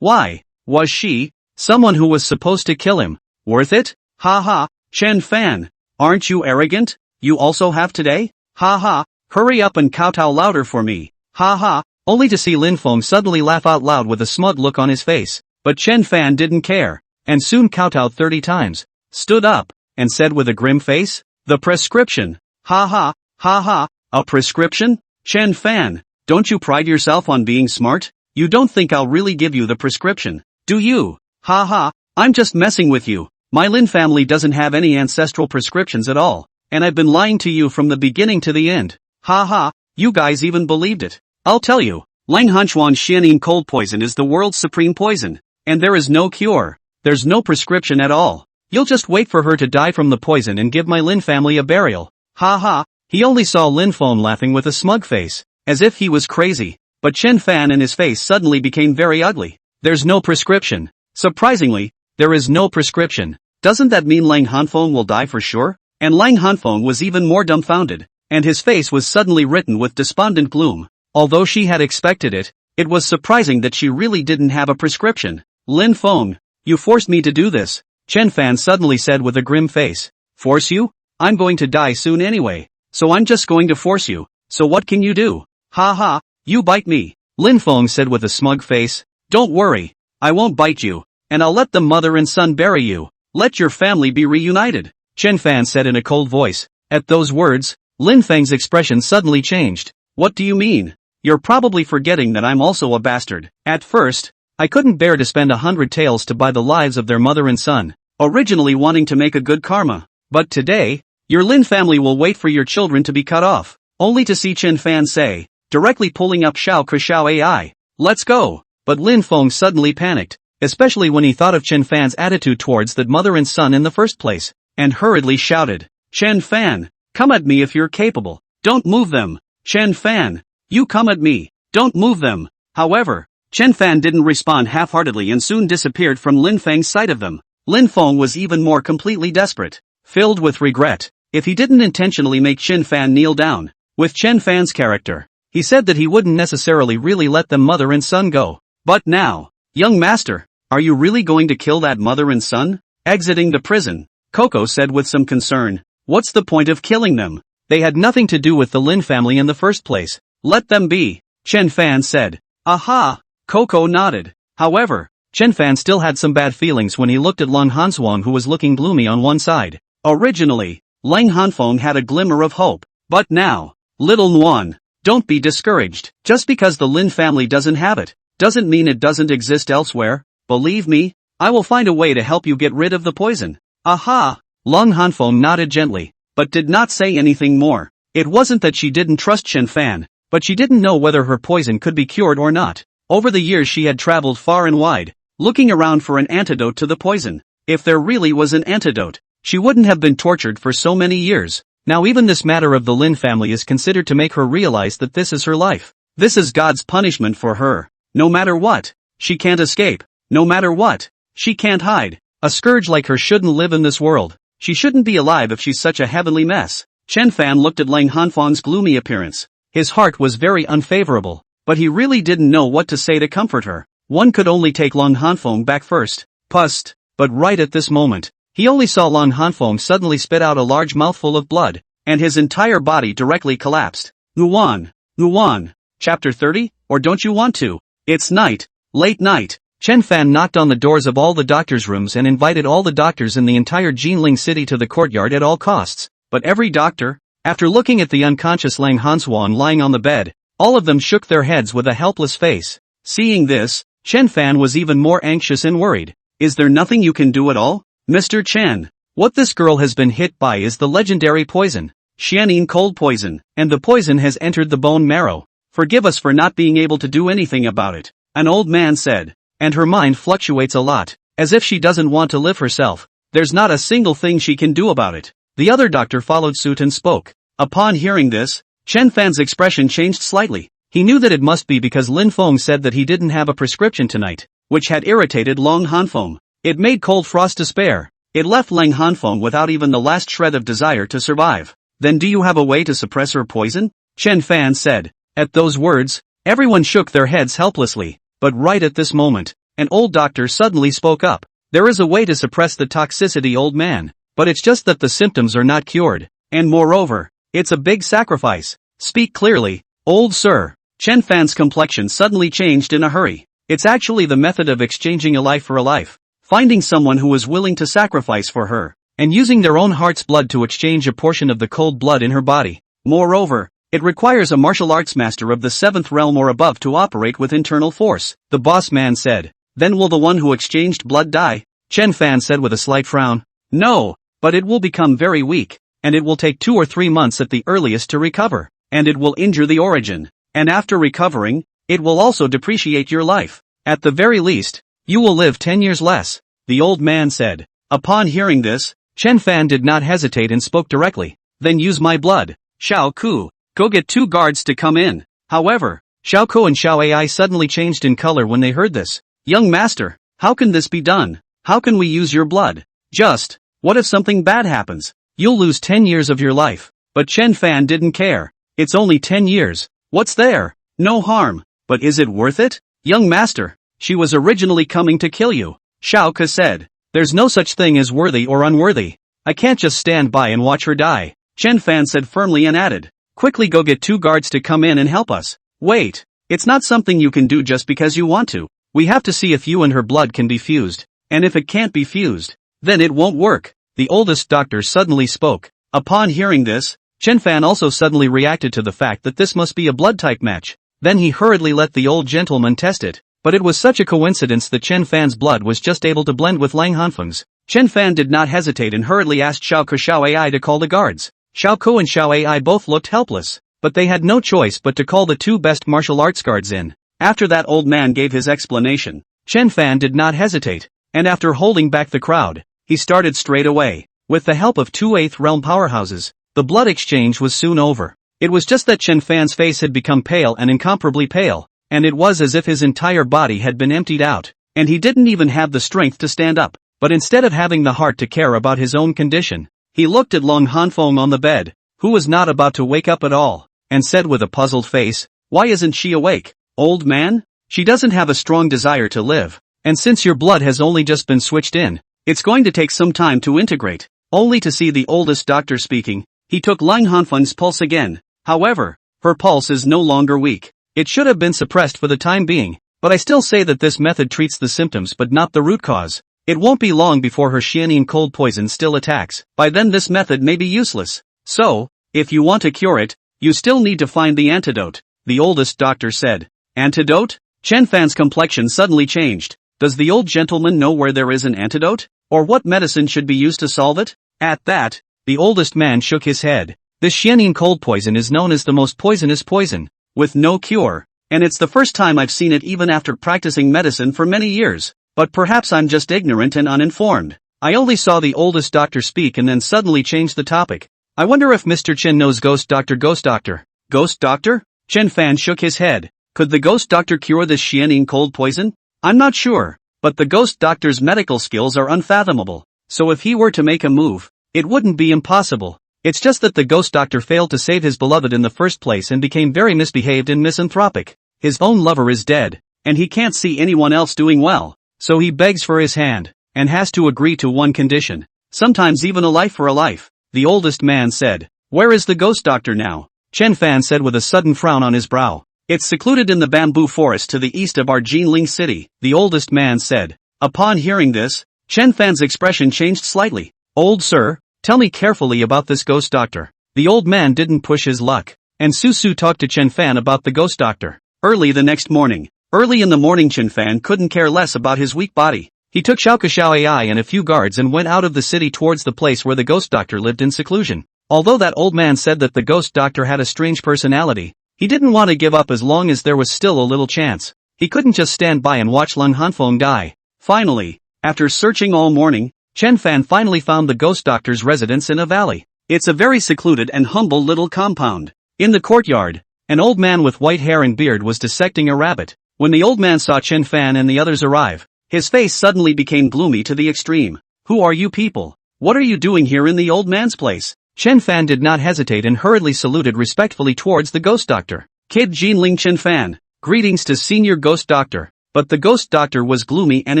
[SPEAKER 1] Why? Was she, someone who was supposed to kill him, worth it? Ha ha, Chen Fan, aren't you arrogant? You also have today? Ha ha, hurry up and kowtow louder for me. Ha ha, only to see Lin Feng suddenly laugh out loud with a smug look on his face. But Chen Fan didn't care, and soon kowtowed 30 times, stood up, and said with a grim face, The prescription. Ha ha, a prescription? Chen Fan, don't you pride yourself on being smart? You don't think I'll really give you the prescription, do you? Ha ha, I'm just messing with you. My Lin family doesn't have any ancestral prescriptions at all, and I've been lying to you from the beginning to the end. Ha ha, you guys even believed it. I'll tell you, Lang Hanchuan Xianin cold poison is the world's supreme poison, and there is no cure. There's no prescription at all. You'll just wait for her to die from the poison and give my Lin family a burial. Ha ha, he only saw Lin Feng laughing with a smug face, as if he was crazy, but Chen Fan and his face suddenly became very ugly. There's no prescription. Surprisingly, there is no prescription. Doesn't that mean Lang Hanfeng will die for sure? And Lang Hanfeng was even more dumbfounded, and his face was suddenly written with despondent gloom. Although she had expected it, it was surprising that she really didn't have a prescription. Lin Feng, you forced me to do this, Chen Fan suddenly said with a grim face. Force you? I'm going to die soon anyway, so I'm just going to force you. So what can you do? Ha ha, you bite me, Lin Feng said with a smug face. Don't worry, I won't bite you, and I'll let the mother and son bury you. Let your family be reunited, Chen Fan said in a cold voice. At those words, Lin Feng's expression suddenly changed. What do you mean? You're probably forgetting that I'm also a bastard. At first, I couldn't bear to spend 100 taels to buy the lives of their mother and son, originally wanting to make a good karma. But today, your Lin family will wait for your children to be cut off, only to see Chen Fan say, directly pulling up Xiao Kershaw AI. Let's go. But Lin Feng suddenly panicked, especially when he thought of Chen Fan's attitude towards that mother and son in the first place, and hurriedly shouted, Chen Fan, come at me if you're capable. Don't move them. Chen Fan, you come at me. Don't move them. However, Chen Fan didn't respond half-heartedly and soon disappeared from Lin Feng's sight of them. Lin Feng was even more completely desperate, filled with regret. If he didn't intentionally make Chen Fan kneel down, with Chen Fan's character, he said that he wouldn't necessarily really let them mother and son go. But now, young master, are you really going to kill that mother and son? Exiting the prison, Coco said with some concern. What's the point of killing them? They had nothing to do with the Lin family in the first place. Let them be, Chen Fan said. Aha! Coco nodded. However, Chen Fan still had some bad feelings when he looked at Lang Hansuang, who was looking gloomy on one side. Originally, Lang Hanfeng had a glimmer of hope. But now, little Nguyen, don't be discouraged. Just because the Lin family doesn't have it, doesn't mean it doesn't exist elsewhere. Believe me, I will find a way to help you get rid of the poison. Aha! Lang Hanfeng nodded gently, but did not say anything more. It wasn't that she didn't trust Chen Fan, but she didn't know whether her poison could be cured or not. Over the years she had traveled far and wide, looking around for an antidote to the poison. If there really was an antidote, she wouldn't have been tortured for so many years. Now even this matter of the Lin family is considered to make her realize that this is her life. This is God's punishment for her. No matter what, she can't escape. No matter what, she can't hide. A scourge like her shouldn't live in this world. She shouldn't be alive if she's such a heavenly mess. Chen Fan looked at Lang Hanfeng's gloomy appearance. His heart was very unfavorable, but he really didn't know what to say to comfort her. One could only take Lang Hanfeng back first. Pust. But right at this moment, he only saw Lang Hanfeng suddenly spit out a large mouthful of blood, and his entire body directly collapsed. Luan. Luan. Chapter 30, or don't you want to? It's night. Late night. Chen Fan knocked on the doors of all the doctors' rooms and invited all the doctors in the entire Jinling city to the courtyard at all costs. But every doctor, after looking at the unconscious Lang Hanswan lying on the bed, all of them shook their heads with a helpless face. Seeing this, Chen Fan was even more anxious and worried. Is there nothing you can do at all? Mr. Chen, what this girl has been hit by is the legendary poison, Xianin cold poison, and the poison has entered the bone marrow. Forgive us for not being able to do anything about it, an old man said. And her mind fluctuates a lot, as if she doesn't want to live herself. There's not a single thing she can do about it. The other doctor followed suit and spoke. Upon hearing this, Chen Fan's expression changed slightly. He knew that it must be because Lin Feng said that he didn't have a prescription tonight, which had irritated Lang Hanfeng. It made Cold Frost despair. It left Lang Hanfeng without even the last shred of desire to survive. Then do you have a way to suppress her poison? Chen Fan said. At those words, everyone shook their heads helplessly. But right at this moment, an old doctor suddenly spoke up. There is a way to suppress the toxicity, old man, but it's just that the symptoms are not cured, and moreover, it's a big sacrifice. Speak clearly, old sir. Chen Fan's complexion suddenly changed in a hurry. It's actually the method of exchanging a life for a life, finding someone who is willing to sacrifice for her, and using their own heart's blood to exchange a portion of the cold blood in her body. Moreover, it requires a martial arts master of the 7th realm or above to operate with internal force, the boss man said. Then will the one who exchanged blood die? Chen Fan said with a slight frown. No, but it will become very weak, and it will take 2 or 3 months at the earliest to recover, and it will injure the origin, and after recovering, it will also depreciate your life. At the very least, you will live 10 years less, the old man said. Upon hearing this, Chen Fan did not hesitate and spoke directly. Then use my blood. Xiao Ku. Go get 2 guards to come in. However, Xiao Ko and Xiao Ai suddenly changed in color when they heard this. Young master, how can this be done? How can we use your blood? Just, what if something bad happens? You'll lose 10 years of your life. But Chen Fan didn't care. It's only 10 years. What's there? No harm. But is it worth it? Young master, she was originally coming to kill you. Xiao Ke said. There's no such thing as worthy or unworthy. I can't just stand by and watch her die. Chen Fan said firmly and added. Quickly go get 2 guards to come in and help us. Wait, it's not something you can do just because you want to. We have to see if you and her blood can be fused, and if it can't be fused, then it won't work. The oldest doctor suddenly spoke. Upon hearing this, Chen Fan also suddenly reacted to the fact that this must be a blood type match. Then he hurriedly let the old gentleman test it, but it was such a coincidence that Chen Fan's blood was just able to blend with Lang Hanfeng's. Chen Fan did not hesitate and hurriedly asked Xiao Ko Xiao Ai to call the guards. Xiao Ko and Xiao Ai both looked helpless, but they had no choice but to call the 2 best martial arts guards in. After that old man gave his explanation, Chen Fan did not hesitate, and after holding back the crowd, he started straight away. With the help of 2 8th realm powerhouses, the blood exchange was soon over. It was just that Chen Fan's face had become pale and incomparably pale, and it was as if his entire body had been emptied out, and he didn't even have the strength to stand up. But instead of having the heart to care about his own condition, he looked at Lang Hanfeng on the bed, who was not about to wake up at all, and said with a puzzled face, why isn't she awake? Old man? She doesn't have a strong desire to live, and since your blood has only just been switched in, it's going to take some time to integrate. Only to see the oldest doctor speaking, he took Lang Hanfeng's pulse again. However, her pulse is no longer weak. It should have been suppressed for the time being, but I still say that this method treats the symptoms but not the root cause. It won't be long before her Xianin cold poison still attacks. By then this method may be useless. So, if you want to cure it, you still need to find the antidote, the oldest doctor said. Antidote? Chen Fan's complexion suddenly changed. Does the old gentleman know where there is an antidote? Or what medicine should be used to solve it? At that, the oldest man shook his head. This Xianin cold poison is known as the most poisonous poison, with no cure, and it's the first time I've seen it even after practicing medicine for many years. But perhaps I'm just ignorant and uninformed. I only saw the oldest doctor speak and then suddenly change the topic. I wonder if Mr. Chen knows Ghost Doctor. Ghost Doctor? Ghost Doctor? Chen Fan shook his head. Could the Ghost Doctor cure this Xianin cold poison? I'm not sure, but the ghost doctor's medical skills are unfathomable. So if he were to make a move, it wouldn't be impossible. It's just that the ghost doctor failed to save his beloved in the first place and became very misbehaved and misanthropic. His own lover is dead, and he can't see anyone else doing well, so he begs for his hand, and has to agree to one condition. Sometimes even a life for a life. The oldest man said. Where is the ghost doctor now? Chen Fan said with a sudden frown on his brow. It's secluded in the bamboo forest to the east of our Jinling city, the oldest man said. Upon hearing this, Chen Fan's expression changed slightly. Old sir, tell me carefully about this ghost doctor. The old man didn't push his luck, and Su talked to Chen Fan about the ghost doctor. Early in the morning Chen Fan couldn't care less about his weak body. He took Xiao Ai and a few guards and went out of the city towards the place where the ghost doctor lived in seclusion. Although that old man said that the ghost doctor had a strange personality, he didn't want to give up as long as there was still a little chance. He couldn't just stand by and watch Lung Hanfeng die. Finally, after searching all morning, Chen Fan finally found the ghost doctor's residence in a valley. It's a very secluded and humble little compound. In the courtyard, an old man with white hair and beard was dissecting a rabbit. When the old man saw Chen Fan and the others arrive, his face suddenly became gloomy to the extreme. Who are you people? What are you doing here in the old man's place? Chen Fan did not hesitate and hurriedly saluted respectfully towards the ghost doctor. Kid Jinling Chen Fan, greetings to senior ghost doctor. But the ghost doctor was gloomy and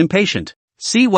[SPEAKER 1] impatient. See?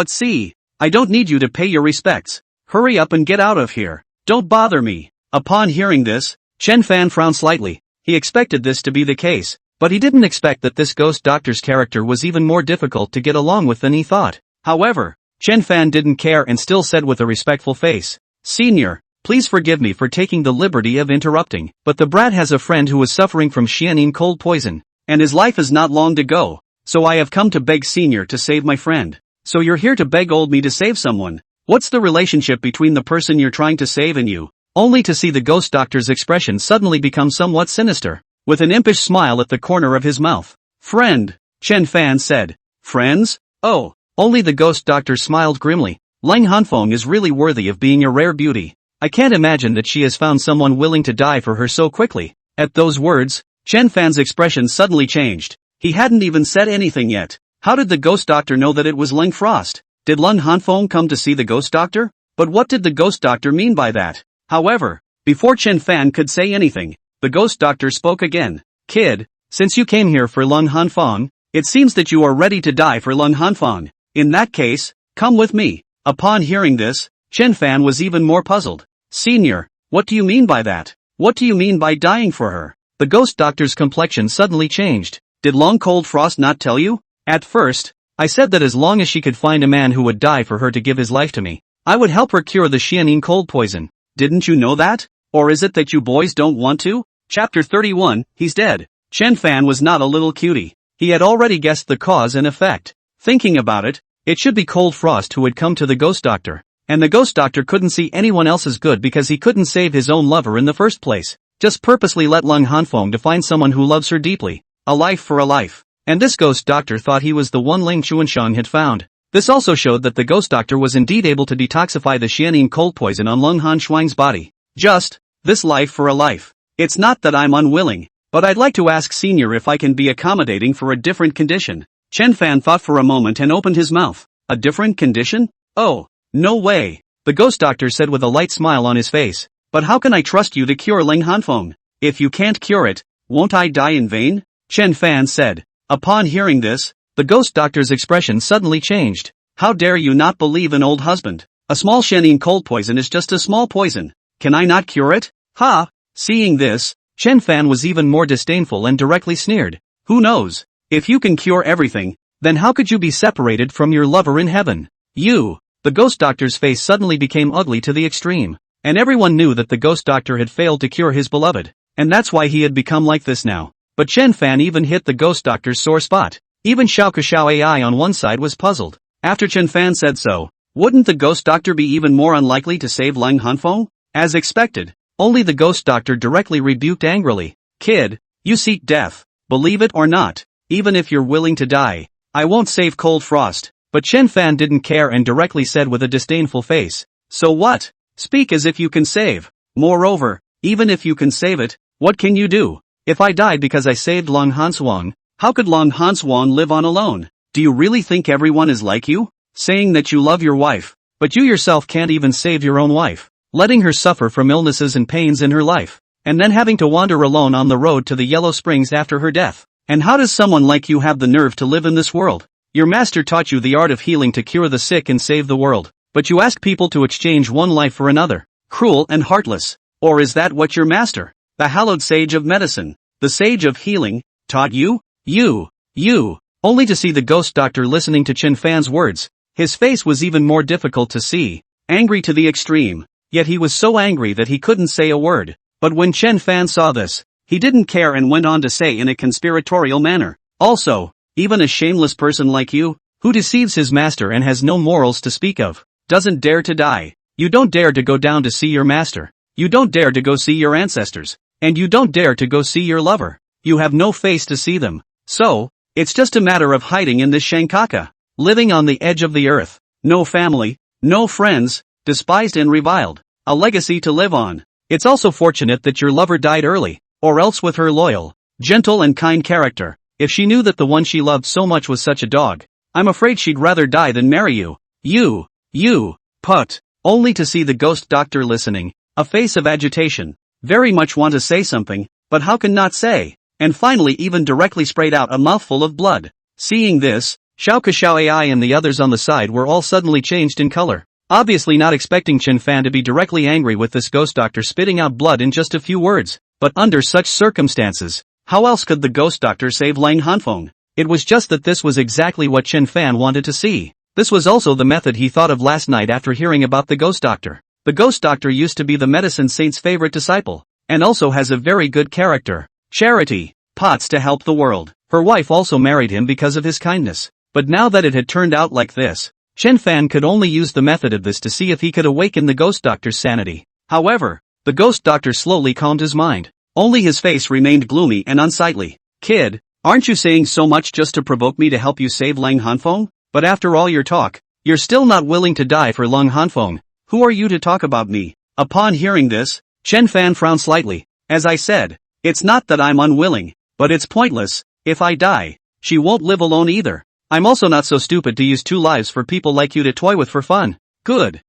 [SPEAKER 1] I don't need you to pay your respects. Hurry up and get out of here. Don't bother me. Upon hearing this, Chen Fan frowned slightly. He expected this to be the case, but he didn't expect that this ghost doctor's character was even more difficult to get along with than he thought. However, Chen Fan didn't care and still said with a respectful face, Senior, please forgive me for taking the liberty of interrupting, but the brat has a friend who is suffering from xianin cold poison, and his life is not long to go, so I have come to beg Senior to save my friend. So you're here to beg old me to save someone? What's the relationship between the person you're trying to save and you? Only to see the ghost doctor's expression suddenly become somewhat sinister, with an impish smile at the corner of his mouth. Friend, Chen Fan said. Friends? Oh, only the ghost doctor smiled grimly. Lang Hanfeng is really worthy of being a rare beauty. I can't imagine that she has found someone willing to die for her so quickly. At those words, Chen Fan's expression suddenly changed. He hadn't even said anything yet. How did the ghost doctor know that it was Leng Frost? Did Lung Hanfeng come to see the ghost doctor? But what did the ghost doctor mean by that? However, before Chen Fan could say anything, the ghost doctor spoke again. Kid, since you came here for Lung Hanfeng, it seems that you are ready to die for Lung Hanfeng. In that case, come with me. Upon hearing this, Chen Fan was even more puzzled. Senior, what do you mean by that? What do you mean by dying for her? The ghost doctor's complexion suddenly changed. Did Long Cold Frost not tell you? At first, I said that as long as she could find a man who would die for her to give his life to me, I would help her cure the xianin cold poison. Didn't you know that? Or is it that you boys don't want to? Chapter 31, He's Dead. Chen Fan was not a little cutie. He had already guessed the cause and effect. Thinking about it, it should be Cold Frost who had come to the ghost doctor. And the ghost doctor couldn't see anyone else as good because he couldn't save his own lover in the first place. Just purposely let Lung Hanfeng to find someone who loves her deeply. A life for a life. And this ghost doctor thought he was the one Ling Chuanshang had found. This also showed that the ghost doctor was indeed able to detoxify the xianin cold poison on Lung Hanshang's body. Just, this life for a life. It's not that I'm unwilling, but I'd like to ask Senior if I can be accommodating for a different condition. Chen Fan thought for a moment and opened his mouth. A different condition? Oh, no way. The ghost doctor said with a light smile on his face. But how can I trust you to cure Ling Hanfeng? If you can't cure it, won't I die in vain? Chen Fan said. Upon hearing this, the ghost doctor's expression suddenly changed. How dare you not believe an old husband? A small xianin cold poison is just a small poison. Can I not cure it? Ha! Seeing this, Chen Fan was even more disdainful and directly sneered. Who knows? If you can cure everything, then how could you be separated from your lover in heaven? You! The ghost doctor's face suddenly became ugly to the extreme. And everyone knew that the ghost doctor had failed to cure his beloved. And that's why he had become like this now. But Chen Fan even hit the ghost doctor's sore spot. Even Xiao Ai on one side was puzzled. After Chen Fan said so, wouldn't the ghost doctor be even more unlikely to save Lang Hanfeng? As expected, only the ghost doctor directly rebuked angrily. Kid, you seek death. Believe it or not, even if you're willing to die, I won't save Cold Frost. But Chen Fan didn't care and directly said with a disdainful face. So what? Speak as if you can save. Moreover, even if you can save it, what can you do? If I died because I saved Long Hanswang, how could Long Hanswang live on alone? Do you really think everyone is like you? Saying that you love your wife, but you yourself can't even save your own wife, letting her suffer from illnesses and pains in her life, and then having to wander alone on the road to the Yellow Springs after her death. And how does someone like you have the nerve to live in this world? Your master taught you the art of healing to cure the sick and save the world, but you ask people to exchange one life for another. Cruel and heartless. Or is that what your master, the hallowed sage of medicine, the sage of healing, taught you? You. Only to see the ghost doctor listening to Chen Fan's words. His face was even more difficult to see, angry to the extreme, yet he was so angry that he couldn't say a word. But when Chen Fan saw this, he didn't care and went on to say in a conspiratorial manner, also, even a shameless person like you, who deceives his master and has no morals to speak of, doesn't dare to die. You don't dare to go down to see your master. You don't dare to go see your ancestors. And you don't dare to go see your lover. You have no face to see them. So, it's just a matter of hiding in this Shankaka, living on the edge of the earth. No family, no friends, despised and reviled. A legacy to live on. It's also fortunate that your lover died early, or else with her loyal, gentle and kind character. If she knew that the one she loved so much was such a dog, I'm afraid she'd rather die than marry you. You, put. Only to see the ghost doctor listening, a face of agitation, very much want to say something, but how can not say, and finally even directly sprayed out a mouthful of blood. Seeing this, Xiao Kashao AI and the others on the side were all suddenly changed in color, obviously not expecting Chen Fan to be directly angry with this ghost doctor spitting out blood in just a few words, but under such circumstances, how else could the ghost doctor save Lang Hanfeng? It was just that this was exactly what Chen Fan wanted to see. This was also the method he thought of last night after hearing about the ghost doctor. The ghost doctor used to be the medicine saint's favorite disciple, and also has a very good character. Charity, pots to help the world. Her wife also married him because of his kindness. But now that it had turned out like this, Chen Fan could only use the method of this to see if he could awaken the ghost doctor's sanity. However, the ghost doctor slowly calmed his mind. Only his face remained gloomy and unsightly. Kid, aren't you saying so much just to provoke me to help you save Lang Hanfeng? But after all your talk, you're still not willing to die for Lang Hanfeng. Who are you to talk about me? Upon hearing this, Chen Fan frowned slightly. As I said, it's not that I'm unwilling, but it's pointless. If I die, she won't live alone either. I'm also not so stupid to use two lives for people like you to toy with for fun. Good.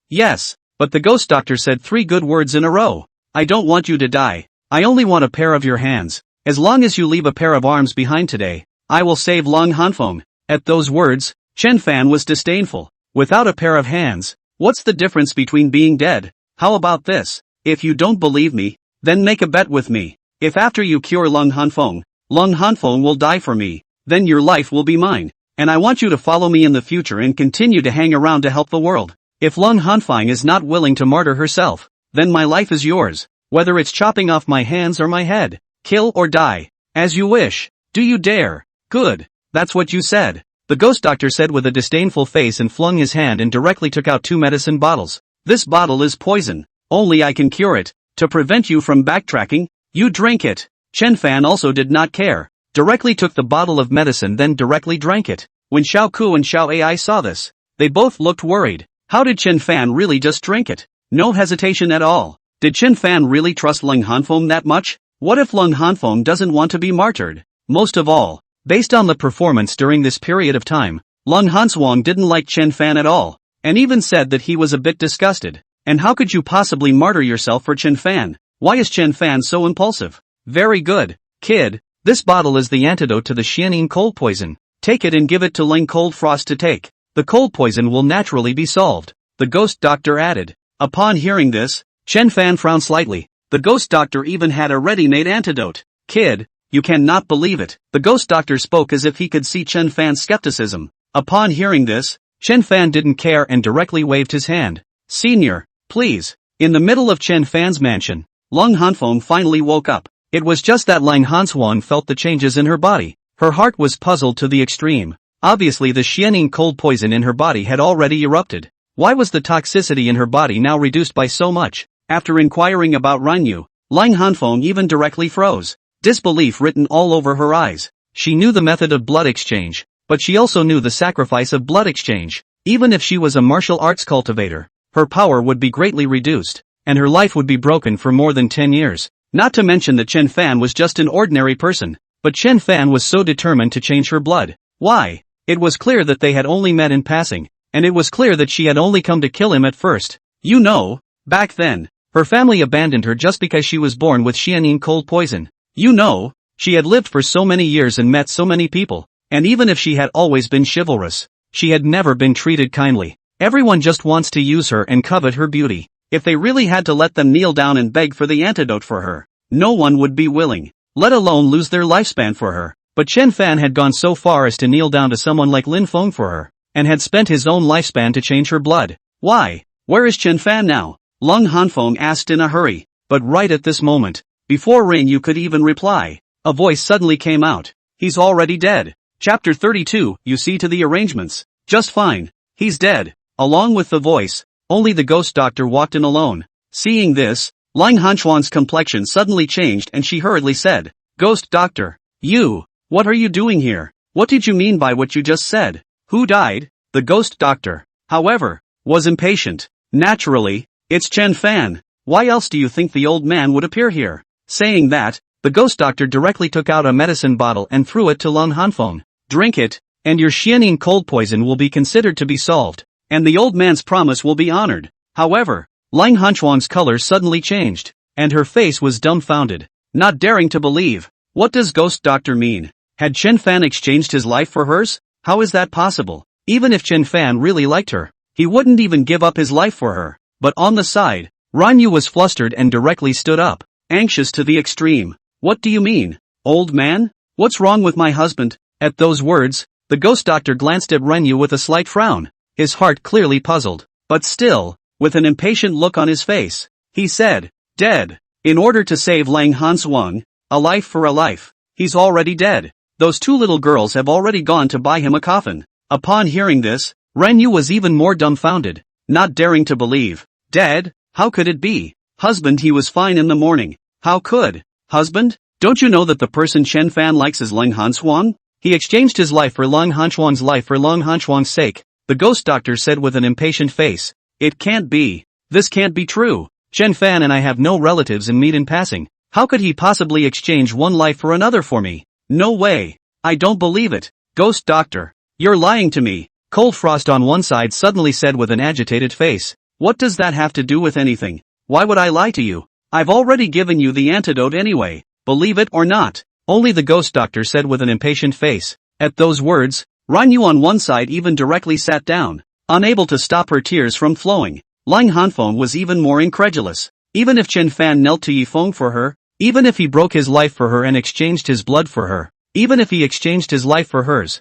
[SPEAKER 1] Yes, but the ghost doctor said 3 good words in a row. I don't want you to die. I only want a pair of your hands. As long as you leave a pair of arms behind today, I will save Lang Hanfeng. At those words, Chen Fan was disdainful. Without a pair of hands, what's the difference between being dead? How about this? If you don't believe me, then make a bet with me. If after you cure Lang Hanfeng will die for me, then your life will be mine. And I want you to follow me in the future and continue to hang around to help the world. If Lang Hanfeng is not willing to martyr herself, then my life is yours. Whether it's chopping off my hands or my head, kill or die, as you wish. Do you dare? Good. That's what you said. The ghost doctor said with a disdainful face and flung his hand and directly took out 2 medicine bottles. This bottle is poison. Only I can cure it. To prevent you from backtracking, you drink it. Chen Fan also did not care. Directly took the bottle of medicine then directly drank it. When Xiao Ku and Xiao AI saw this, they both looked worried. How did Chen Fan really just drink it? No hesitation at all. Did Chen Fan really trust Lang Hanfeng that much? What if Lang Hanfeng doesn't want to be martyred? Most of all, based on the performance during this period of time, Lang Hanfeng didn't like Chen Fan at all, and even said that he was a bit disgusted. And how could you possibly martyr yourself for Chen Fan? Why is Chen Fan so impulsive? Very good, kid. This bottle is the antidote to the Xianing cold poison. Take it and give it to Ling Cold Frost to take. The cold poison will naturally be solved, the ghost doctor added. Upon hearing this, Chen Fan frowned slightly. The ghost doctor even had a ready-made antidote. Kid, you cannot believe it. The ghost doctor spoke as if he could see Chen Fan's skepticism. Upon hearing this, Chen Fan didn't care and directly waved his hand. Senior, please. In the middle of Chen Fan's mansion, Lang Hanfeng finally woke up. It was just that Lang Hanfeng felt the changes in her body. Her heart was puzzled to the extreme. Obviously the Xianing cold poison in her body had already erupted. Why was the toxicity in her body now reduced by so much? After inquiring about Reinyu, Lang Hanfeng even directly froze. Disbelief written all over her eyes. She knew the method of blood exchange, but she also knew the sacrifice of blood exchange. Even if she was a martial arts cultivator, her power would be greatly reduced, and her life would be broken for more than 10 years. Not to mention that Chen Fan was just an ordinary person, but Chen Fan was so determined to change her blood. Why? It was clear that they had only met in passing, and it was clear that she had only come to kill him at first. You know, back then, her family abandoned her just because she was born with xianin cold poison. You know, she had lived for so many years and met so many people, and even if she had always been chivalrous, she had never been treated kindly. Everyone just wants to use her and covet her beauty. If they really had to let them kneel down and beg for the antidote for her, no one would be willing, let alone lose their lifespan for her. But Chen Fan had gone so far as to kneel down to someone like Lin Feng for her, and had spent his own lifespan to change her blood. Why? Where is Chen Fan now? Lung Hanfeng asked in a hurry. But right at this moment, before Ring Yu could even reply, a voice suddenly came out. He's already dead. Chapter 32, you see to the arrangements. Just fine. He's dead. Along with the voice, only the ghost doctor walked in alone. Seeing this, Lang Hanchuan's complexion suddenly changed and she hurriedly said, Ghost doctor, you, what are you doing here? What did you mean by what you just said? Who died? The ghost doctor, however, was impatient. Naturally, it's Chen Fan. Why else do you think the old man would appear here? Saying that, the ghost doctor directly took out a medicine bottle and threw it to Lung Hanfeng. Drink it, and your xianin cold poison will be considered to be solved, and the old man's promise will be honored. However, Lang Hanchuang's color suddenly changed, and her face was dumbfounded, not daring to believe. What does ghost doctor mean? Had Chen Fan exchanged his life for hers? How is that possible? Even if Chen Fan really liked her, he wouldn't even give up his life for her. But on the side, Ran Yu was flustered and directly stood up, anxious to the extreme. What do you mean, old man? What's wrong with my husband? At those words, the ghost doctor glanced at Ren Yu with a slight frown, his heart clearly puzzled, but still, with an impatient look on his face, he said, dead. In order to save Lang Hansuang, a life for a life, he's already dead. Those two little girls have already gone to buy him a coffin. Upon hearing this, Ren Yu was even more dumbfounded, not daring to believe. Dead? How could it be? Husband, he was fine in the morning. How could? Husband? Don't you know that the person Chen Fan likes is Lang Hansuang? He exchanged his life for Lang Hanchuang's life for Lang Hanchuang's sake, the ghost doctor said with an impatient face. It can't be. This can't be true. Chen Fan and I have no relatives and meet in passing. How could he possibly exchange one life for another for me? No way. I don't believe it. Ghost doctor. You're lying to me. Cold Frost on one side suddenly said with an agitated face. What does that have to do with anything? Why would I lie to you? I've already given you the antidote anyway, believe it or not. Only the ghost doctor said with an impatient face. At those words, Ran Yu on one side even directly sat down, unable to stop her tears from flowing. Lang Hanfeng was even more incredulous. Even if Chen Fan knelt to Yifeng for her, even if he broke his life for her and exchanged his blood for her, even if he exchanged his life for hers,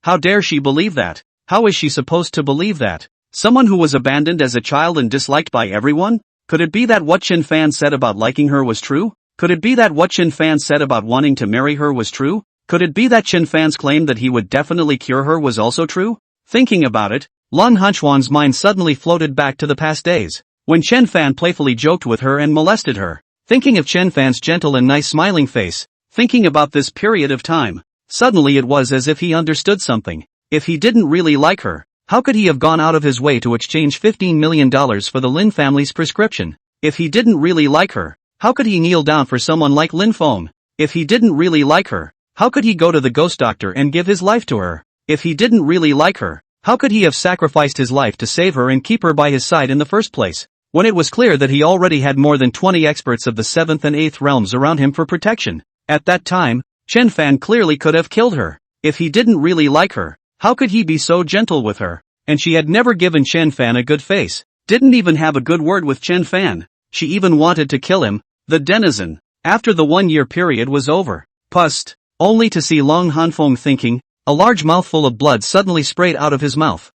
[SPEAKER 1] how dare she believe that? How is she supposed to believe that? Someone who was abandoned as a child and disliked by everyone? Could it be that what Chen Fan said about liking her was true? Could it be that what Chen Fan said about wanting to marry her was true? Could it be that Chen Fan's claim that he would definitely cure her was also true? Thinking about it, Lang Hanchuan's mind suddenly floated back to the past days, when Chen Fan playfully joked with her and molested her. Thinking of Chen Fan's gentle and nice smiling face, thinking about this period of time, suddenly it was as if he understood something. If he didn't really like her, how could he have gone out of his way to exchange $15 million for the Lin family's prescription? If he didn't really like her, how could he kneel down for someone like Lin Feng? If he didn't really like her, how could he go to the ghost doctor and give his life to her? If he didn't really like her, how could he have sacrificed his life to save her and keep her by his side in the first place? When it was clear that he already had more than 20 experts of the 7th and 8th realms around him for protection. At that time, Chen Fan clearly could have killed her. If he didn't really like her, how could he be so gentle with her? And she had never given Chen Fan a good face, didn't even have a good word with Chen Fan. She even wanted to kill him, the denizen, after the 1-year period was over. Pust, only to see Lang Hanfeng thinking, a large mouthful of blood suddenly sprayed out of his mouth.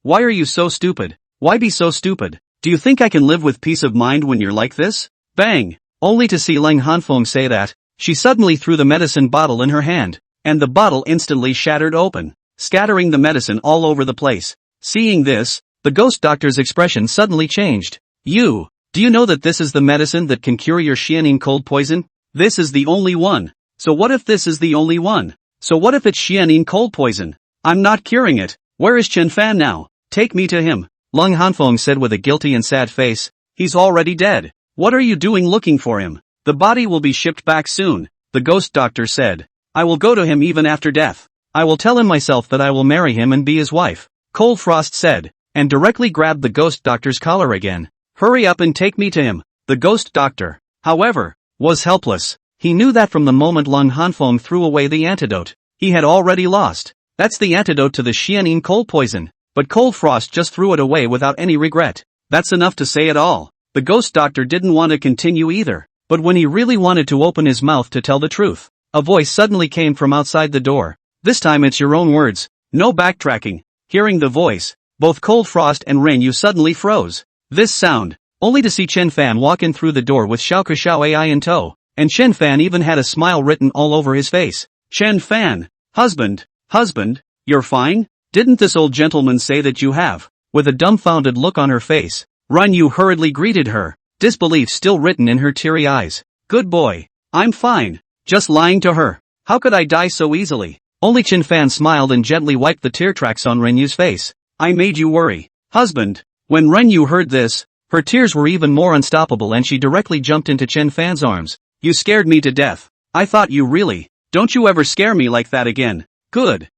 [SPEAKER 1] Why are you so stupid? Why be so stupid? Do you think I can live with peace of mind when you're like this? Bang! Only to see Lang Hanfeng say that, she suddenly threw the medicine bottle in her hand, and the bottle instantly shattered open, scattering the medicine all over the place. Seeing this, the ghost doctor's expression suddenly changed. Do you know that this is the medicine that can cure your xianin cold poison? This is the only one. So what if this is the only one? So what if it's xianin cold poison? I'm not curing it. Where is Chen Fan now? Take me to him. Lang Hanfeng said with a guilty and sad face. He's already dead. What are you doing looking for him? The body will be shipped back soon, the ghost doctor said. I will go to him even after death. I will tell him myself that I will marry him and be his wife, Cold Frost said, and directly grabbed the ghost doctor's collar again. Hurry up and take me to him. The ghost doctor, however, was helpless. He knew that from the moment Lung Hanfeng threw away the antidote. He had already lost. That's the antidote to the Xianin cold poison. But Cold Frost just threw it away without any regret. That's enough to say it all. The ghost doctor didn't want to continue either. But when he really wanted to open his mouth to tell the truth, a voice suddenly came from outside the door. This time it's your own words. No backtracking. Hearing the voice, both Cold Frost and Renyu suddenly froze. This sound, only to see Chen Fan walk in through the door with Xiao Xiao AI in tow. And Chen Fan even had a smile written all over his face. Chen Fan, husband, you're fine? Didn't this old gentleman say that you have? With a dumbfounded look on her face, Renyu hurriedly greeted her, disbelief still written in her teary eyes. Good boy. I'm fine. Just lying to her. How could I die so easily? Only Chen Fan smiled and gently wiped the tear tracks on Renyu's face. I made you worry, husband. When Renyu heard this, her tears were even more unstoppable and she directly jumped into Chen Fan's arms. You scared me to death. I thought you really. Don't you ever scare me like that again. Good.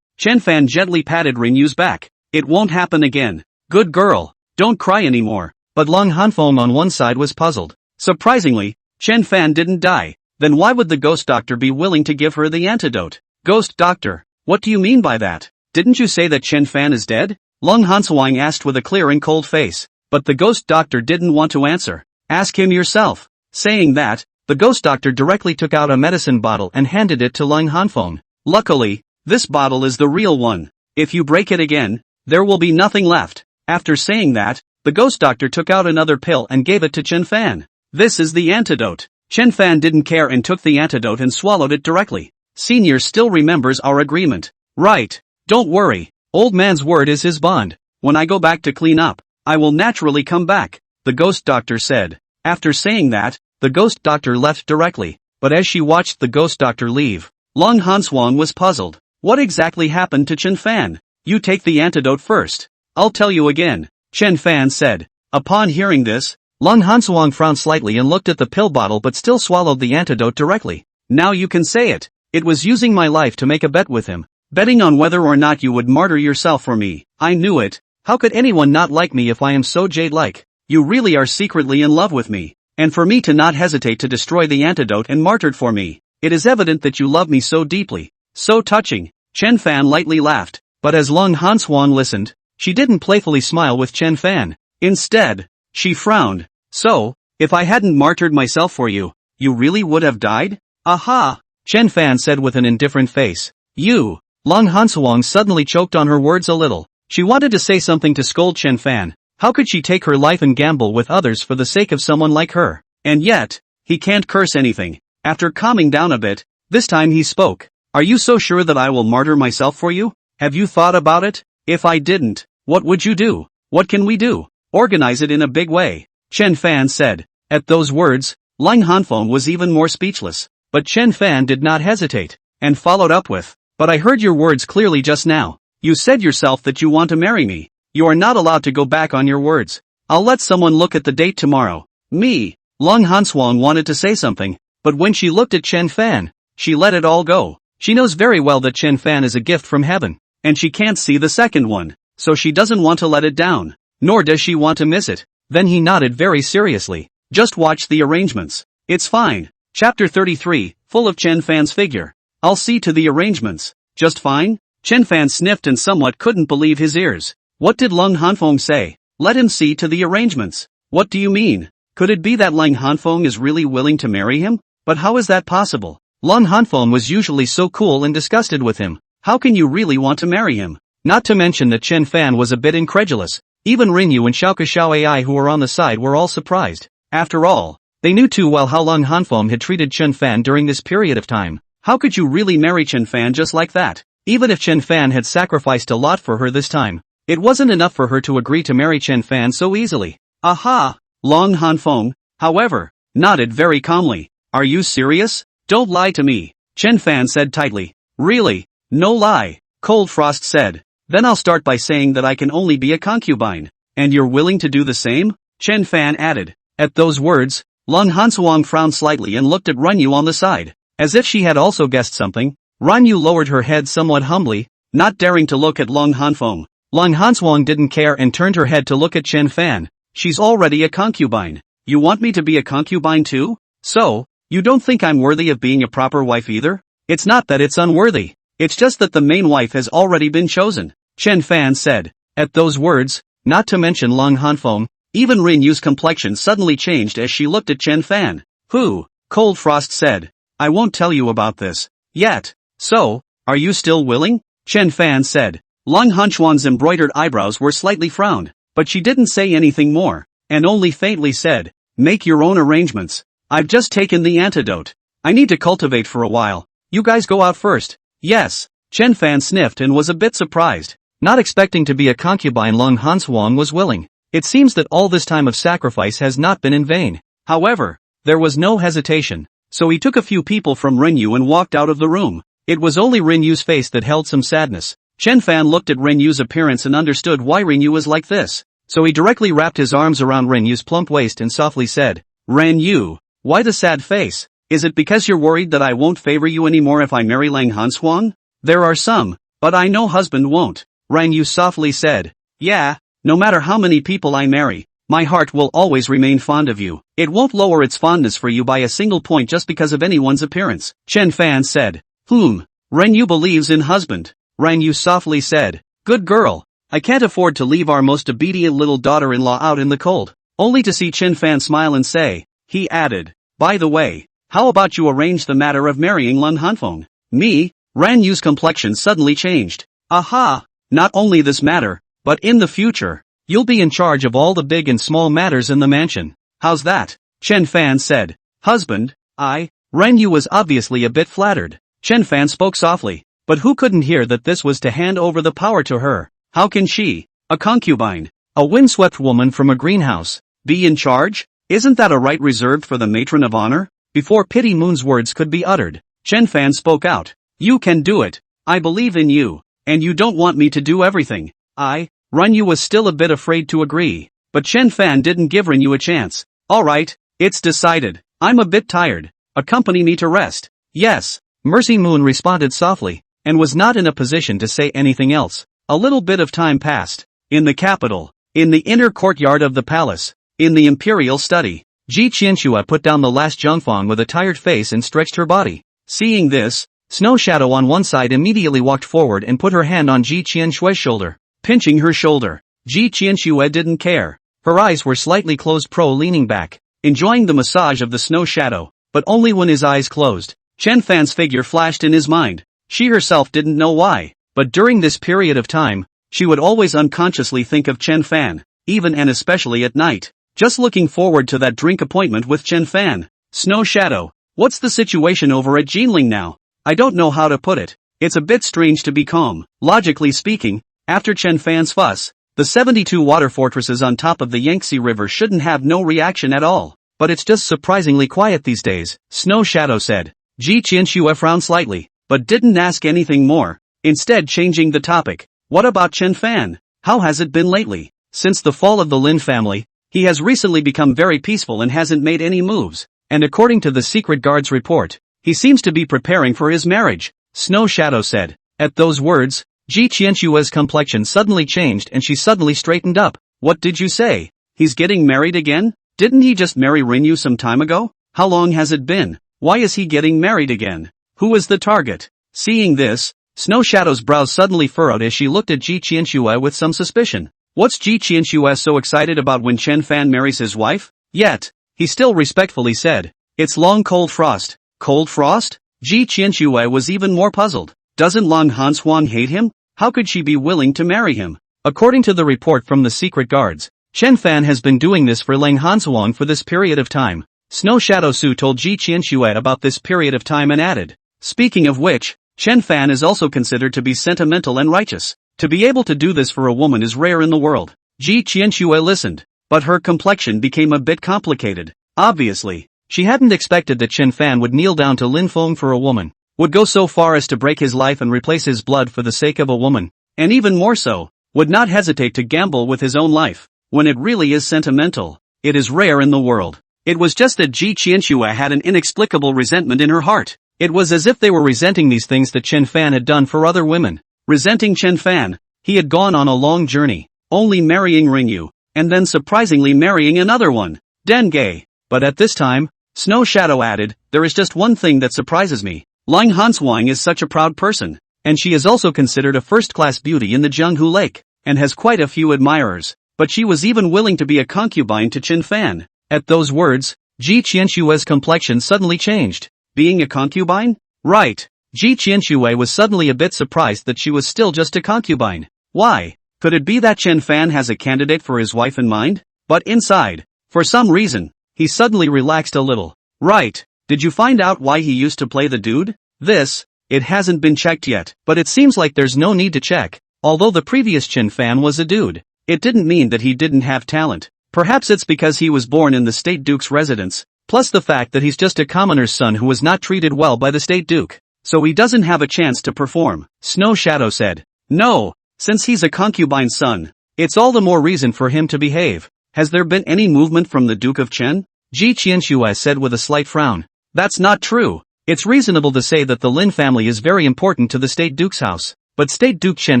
[SPEAKER 1] Chen Fan gently patted Renyu's back. It won't happen again. Good girl. Don't cry anymore. But Lung Hanfeng on one side was puzzled. Surprisingly, Chen Fan didn't die. Then why would the ghost doctor be willing to give her the antidote? Ghost doctor, what do you mean by that? Didn't you say that Chen Fan is dead? Lung Hansuang asked with a clear and cold face. But the ghost doctor didn't want to answer. Ask him yourself. Saying that, the ghost doctor directly took out a medicine bottle and handed it to Lung Hanfeng. Luckily, this bottle is the real one. If you break it again, there will be nothing left. After saying that, the ghost doctor took out another pill and gave it to Chen Fan. This is the antidote. Chen Fan didn't care and took the antidote and swallowed it directly. Senior still remembers our agreement. Right. Don't worry. Old man's word is his bond. When I go back to clean up, I will naturally come back, the ghost doctor said. After saying that, the ghost doctor left directly. But as she watched the ghost doctor leave, Lung Hanswang was puzzled. What exactly happened to Chen Fan? You take the antidote first. I'll tell you again, Chen Fan said. Upon hearing this, Lung Hanswang frowned slightly and looked at the pill bottle but still swallowed the antidote directly. Now you can say it. It was using my life to make a bet with him. Betting on whether or not you would martyr yourself for me. I knew it. How could anyone not like me if I am so jade-like? You really are secretly in love with me. And for me to not hesitate to destroy the antidote and martyred for me. It is evident that you love me so deeply. So touching. Chen Fan lightly laughed. But as Lung Hanswan listened, she didn't playfully smile with Chen Fan. Instead, she frowned. So, if I hadn't martyred myself for you, you really would have died? Aha! Chen Fan said with an indifferent face. You! Lung Hanswang suddenly choked on her words a little. She wanted to say something to scold Chen Fan. How could she take her life and gamble with others for the sake of someone like her? And yet, he can't curse anything. After calming down a bit, this time he spoke. Are you so sure that I will martyr myself for you? Have you thought about it? If I didn't, what would you do? What can we do? Organize it in a big way, Chen Fan said. At those words, Lung Hanfeng was even more speechless. But Chen Fan did not hesitate, and followed up with, but I heard your words clearly just now. You said yourself that you want to marry me. You are not allowed to go back on your words. I'll let someone look at the date tomorrow. Me. Lung Hanswang wanted to say something, but when she looked at Chen Fan, she let it all go. She knows very well that Chen Fan is a gift from heaven, and she can't see the second one, so she doesn't want to let it down, nor does she want to miss it. Then he nodded very seriously. Just watch the arrangements. It's fine. Chapter 33, full of Chen Fan's figure. I'll see to the arrangements. Just fine? Chen Fan sniffed and somewhat couldn't believe his ears. What did Lung Hanfeng say? Let him see to the arrangements. What do you mean? Could it be that Lung Hanfeng is really willing to marry him? But how is that possible? Lung Hanfeng was usually so cool and disgusted with him. How can you really want to marry him? Not to mention that Chen Fan was a bit incredulous. Even Rinyu and Xiao Xiao AI who were on the side were all surprised. After all, they knew too well how Lung Hanfeng had treated Chen Fan during this period of time. How could you really marry Chen Fan just like that? Even if Chen Fan had sacrificed a lot for her this time, it wasn't enough for her to agree to marry Chen Fan so easily. Aha! Lung Hanfeng, however, nodded very calmly. Are you serious? Don't lie to me, Chen Fan said tightly. Really? No lie, Cold Frost said. Then I'll start by saying that I can only be a concubine. And you're willing to do the same? Chen Fan added. At those words, Lung Hanswang frowned slightly and looked at Renyu on the side. As if she had also guessed something, Ranyu lowered her head somewhat humbly, not daring to look at Long Hanfeng. Long Hanswang didn't care and turned her head to look at Chen Fan. She's already a concubine. You want me to be a concubine too? So, you don't think I'm worthy of being a proper wife either? It's not that it's unworthy. It's just that the main wife has already been chosen, Chen Fan said. At those words, not to mention Long Hanfeng, even Rinyu's complexion suddenly changed as she looked at Chen Fan. Who? Cold Frost said. I won't tell you about this yet. So, are you still willing? Chen Fan said. Long Hanchuan's embroidered eyebrows were slightly frowned, but she didn't say anything more, and only faintly said, make your own arrangements. I've just taken the antidote. I need to cultivate for a while. You guys go out first. Yes. Chen Fan sniffed and was a bit surprised. Not expecting to be a concubine, Long Hanswang was willing. It seems that all this time of sacrifice has not been in vain. However, there was no hesitation, so he took a few people from Rinyu and walked out of the room. It was only Rinyu's face that held some sadness. Chen Fan looked at Rinyu's appearance and understood why Rinyu was like this. So he directly wrapped his arms around Rinyu's plump waist and softly said, Rinyu, why the sad face? Is it because you're worried that I won't favor you anymore if I marry Lang Hanswang? There are some, but I know husband won't. Rinyu softly said, yeah, no matter how many people I marry, my heart will always remain fond of you. It won't lower its fondness for you by a single point just because of anyone's appearance. Chen Fan said, Rinyu believes in husband. Rinyu softly said, good girl. I can't afford to leave our most obedient little daughter-in-law out in the cold. Only to see Chen Fan smile and say, he added, by the way, how about you arrange the matter of marrying Lun Hanfeng? Me? Ranyu's complexion suddenly changed. Aha! Not only this matter, but in the future, you'll be in charge of all the big and small matters in the mansion. How's that? Chen Fan said. Husband, Ranyu was obviously a bit flattered. Chen Fan spoke softly, but who couldn't hear that this was to hand over the power to her? How can she, a concubine, a windswept woman from a greenhouse, be in charge? Isn't that a right reserved for the matron of honor? Before Pity Moon's words could be uttered, Chen Fan spoke out. You can do it. I believe in you. And you don't want me to do everything. Ranyu was still a bit afraid to agree, but Chen Fan didn't give Ranyu a chance. Alright, it's decided. I'm a bit tired. Accompany me to rest. Yes. Mercy Moon responded softly, and was not in a position to say anything else. A little bit of time passed. In the capital, in the inner courtyard of the palace, in the imperial study, Ji Qianxue put down the last Zhongfang with a tired face and stretched her body. Seeing this, Snow Shadow on one side immediately walked forward and put her hand on Ji Qianshue's shoulder, pinching her shoulder. Ji Qianxue didn't care. Her eyes were slightly closed, leaning back, enjoying the massage of the Snow Shadow, but only when his eyes closed. Chen Fan's figure flashed in his mind. She herself didn't know why, but during this period of time, she would always unconsciously think of Chen Fan, even and especially at night, just looking forward to that drink appointment with Chen Fan. Snow Shadow, what's the situation over at Jinling now? I don't know how to put it. It's a bit strange to be calm. Logically speaking, after Chen Fan's fuss, the 72 water fortresses on top of the Yangtze River shouldn't have no reaction at all. But it's just surprisingly quiet these days, Snow Shadow said. Ji Qianxue frowned slightly, but didn't ask anything more, instead changing the topic. What about Chen Fan? How has it been lately? Since the fall of the Lin family, he has recently become very peaceful and hasn't made any moves, and according to the secret guard's report, he seems to be preparing for his marriage, Snow Shadow said. At those words, Ji Qianxue's complexion suddenly changed and she suddenly straightened up. What did you say? He's getting married again? Didn't he just marry Rinyu some time ago? How long has it been? Why is he getting married again? Who is the target? Seeing this, Snow Shadow's brows suddenly furrowed as she looked at Ji Qianxue with some suspicion. What's Ji Qianxue so excited about when Chen Fan marries his wife? Yet, he still respectfully said, it's long cold frost. Cold frost? Ji Qianxue was even more puzzled. Doesn't Long Hanshuang hate him? How could she be willing to marry him? According to the report from the secret guards, Chen Fan has been doing this for Lang Hanshuang for this period of time. Snow Shadow Su told Ji Qianxue about this period of time and added, speaking of which, Chen Fan is also considered to be sentimental and righteous. To be able to do this for a woman is rare in the world. Ji Qianxue listened, but her complexion became a bit complicated. Obviously, she hadn't expected that Chen Fan would kneel down to Lin Feng for a woman, would go so far as to break his life and replace his blood for the sake of a woman, and even more so, would not hesitate to gamble with his own life. When it really is sentimental, it is rare in the world. It was just that Ji Qianxue had an inexplicable resentment in her heart. It was as if they were resenting these things that Chen Fan had done for other women. Resenting Chen Fan, he had gone on a long journey, only marrying Ringyu, and then surprisingly marrying another one, Denge. But at this time, Snow Shadow added, there is just one thing that surprises me. Lang Hanswang is such a proud person, and she is also considered a first-class beauty in the Zhenghu Lake, and has quite a few admirers, but she was even willing to be a concubine to Chen Fan. At those words, Ji Qianshue's complexion suddenly changed. Being a concubine? Right. Ji Qianshue was suddenly a bit surprised that she was still just a concubine. Why? Could it be that Chen Fan has a candidate for his wife in mind? But inside, for some reason, he suddenly relaxed a little. Right. Did you find out why he used to play the dude? It hasn't been checked yet, but it seems like there's no need to check. Although the previous Chen Fan was a dude, it didn't mean that he didn't have talent. Perhaps it's because he was born in the State Duke's residence, plus the fact that he's just a commoner's son who was not treated well by the State Duke. So he doesn't have a chance to perform, Snow Shadow said. No, since he's a concubine's son, it's all the more reason for him to behave. Has there been any movement from the Duke of Chen? Ji Qianshue said with a slight frown. That's not true. It's reasonable to say that the Lin family is very important to the State Duke's house, but State Duke Chen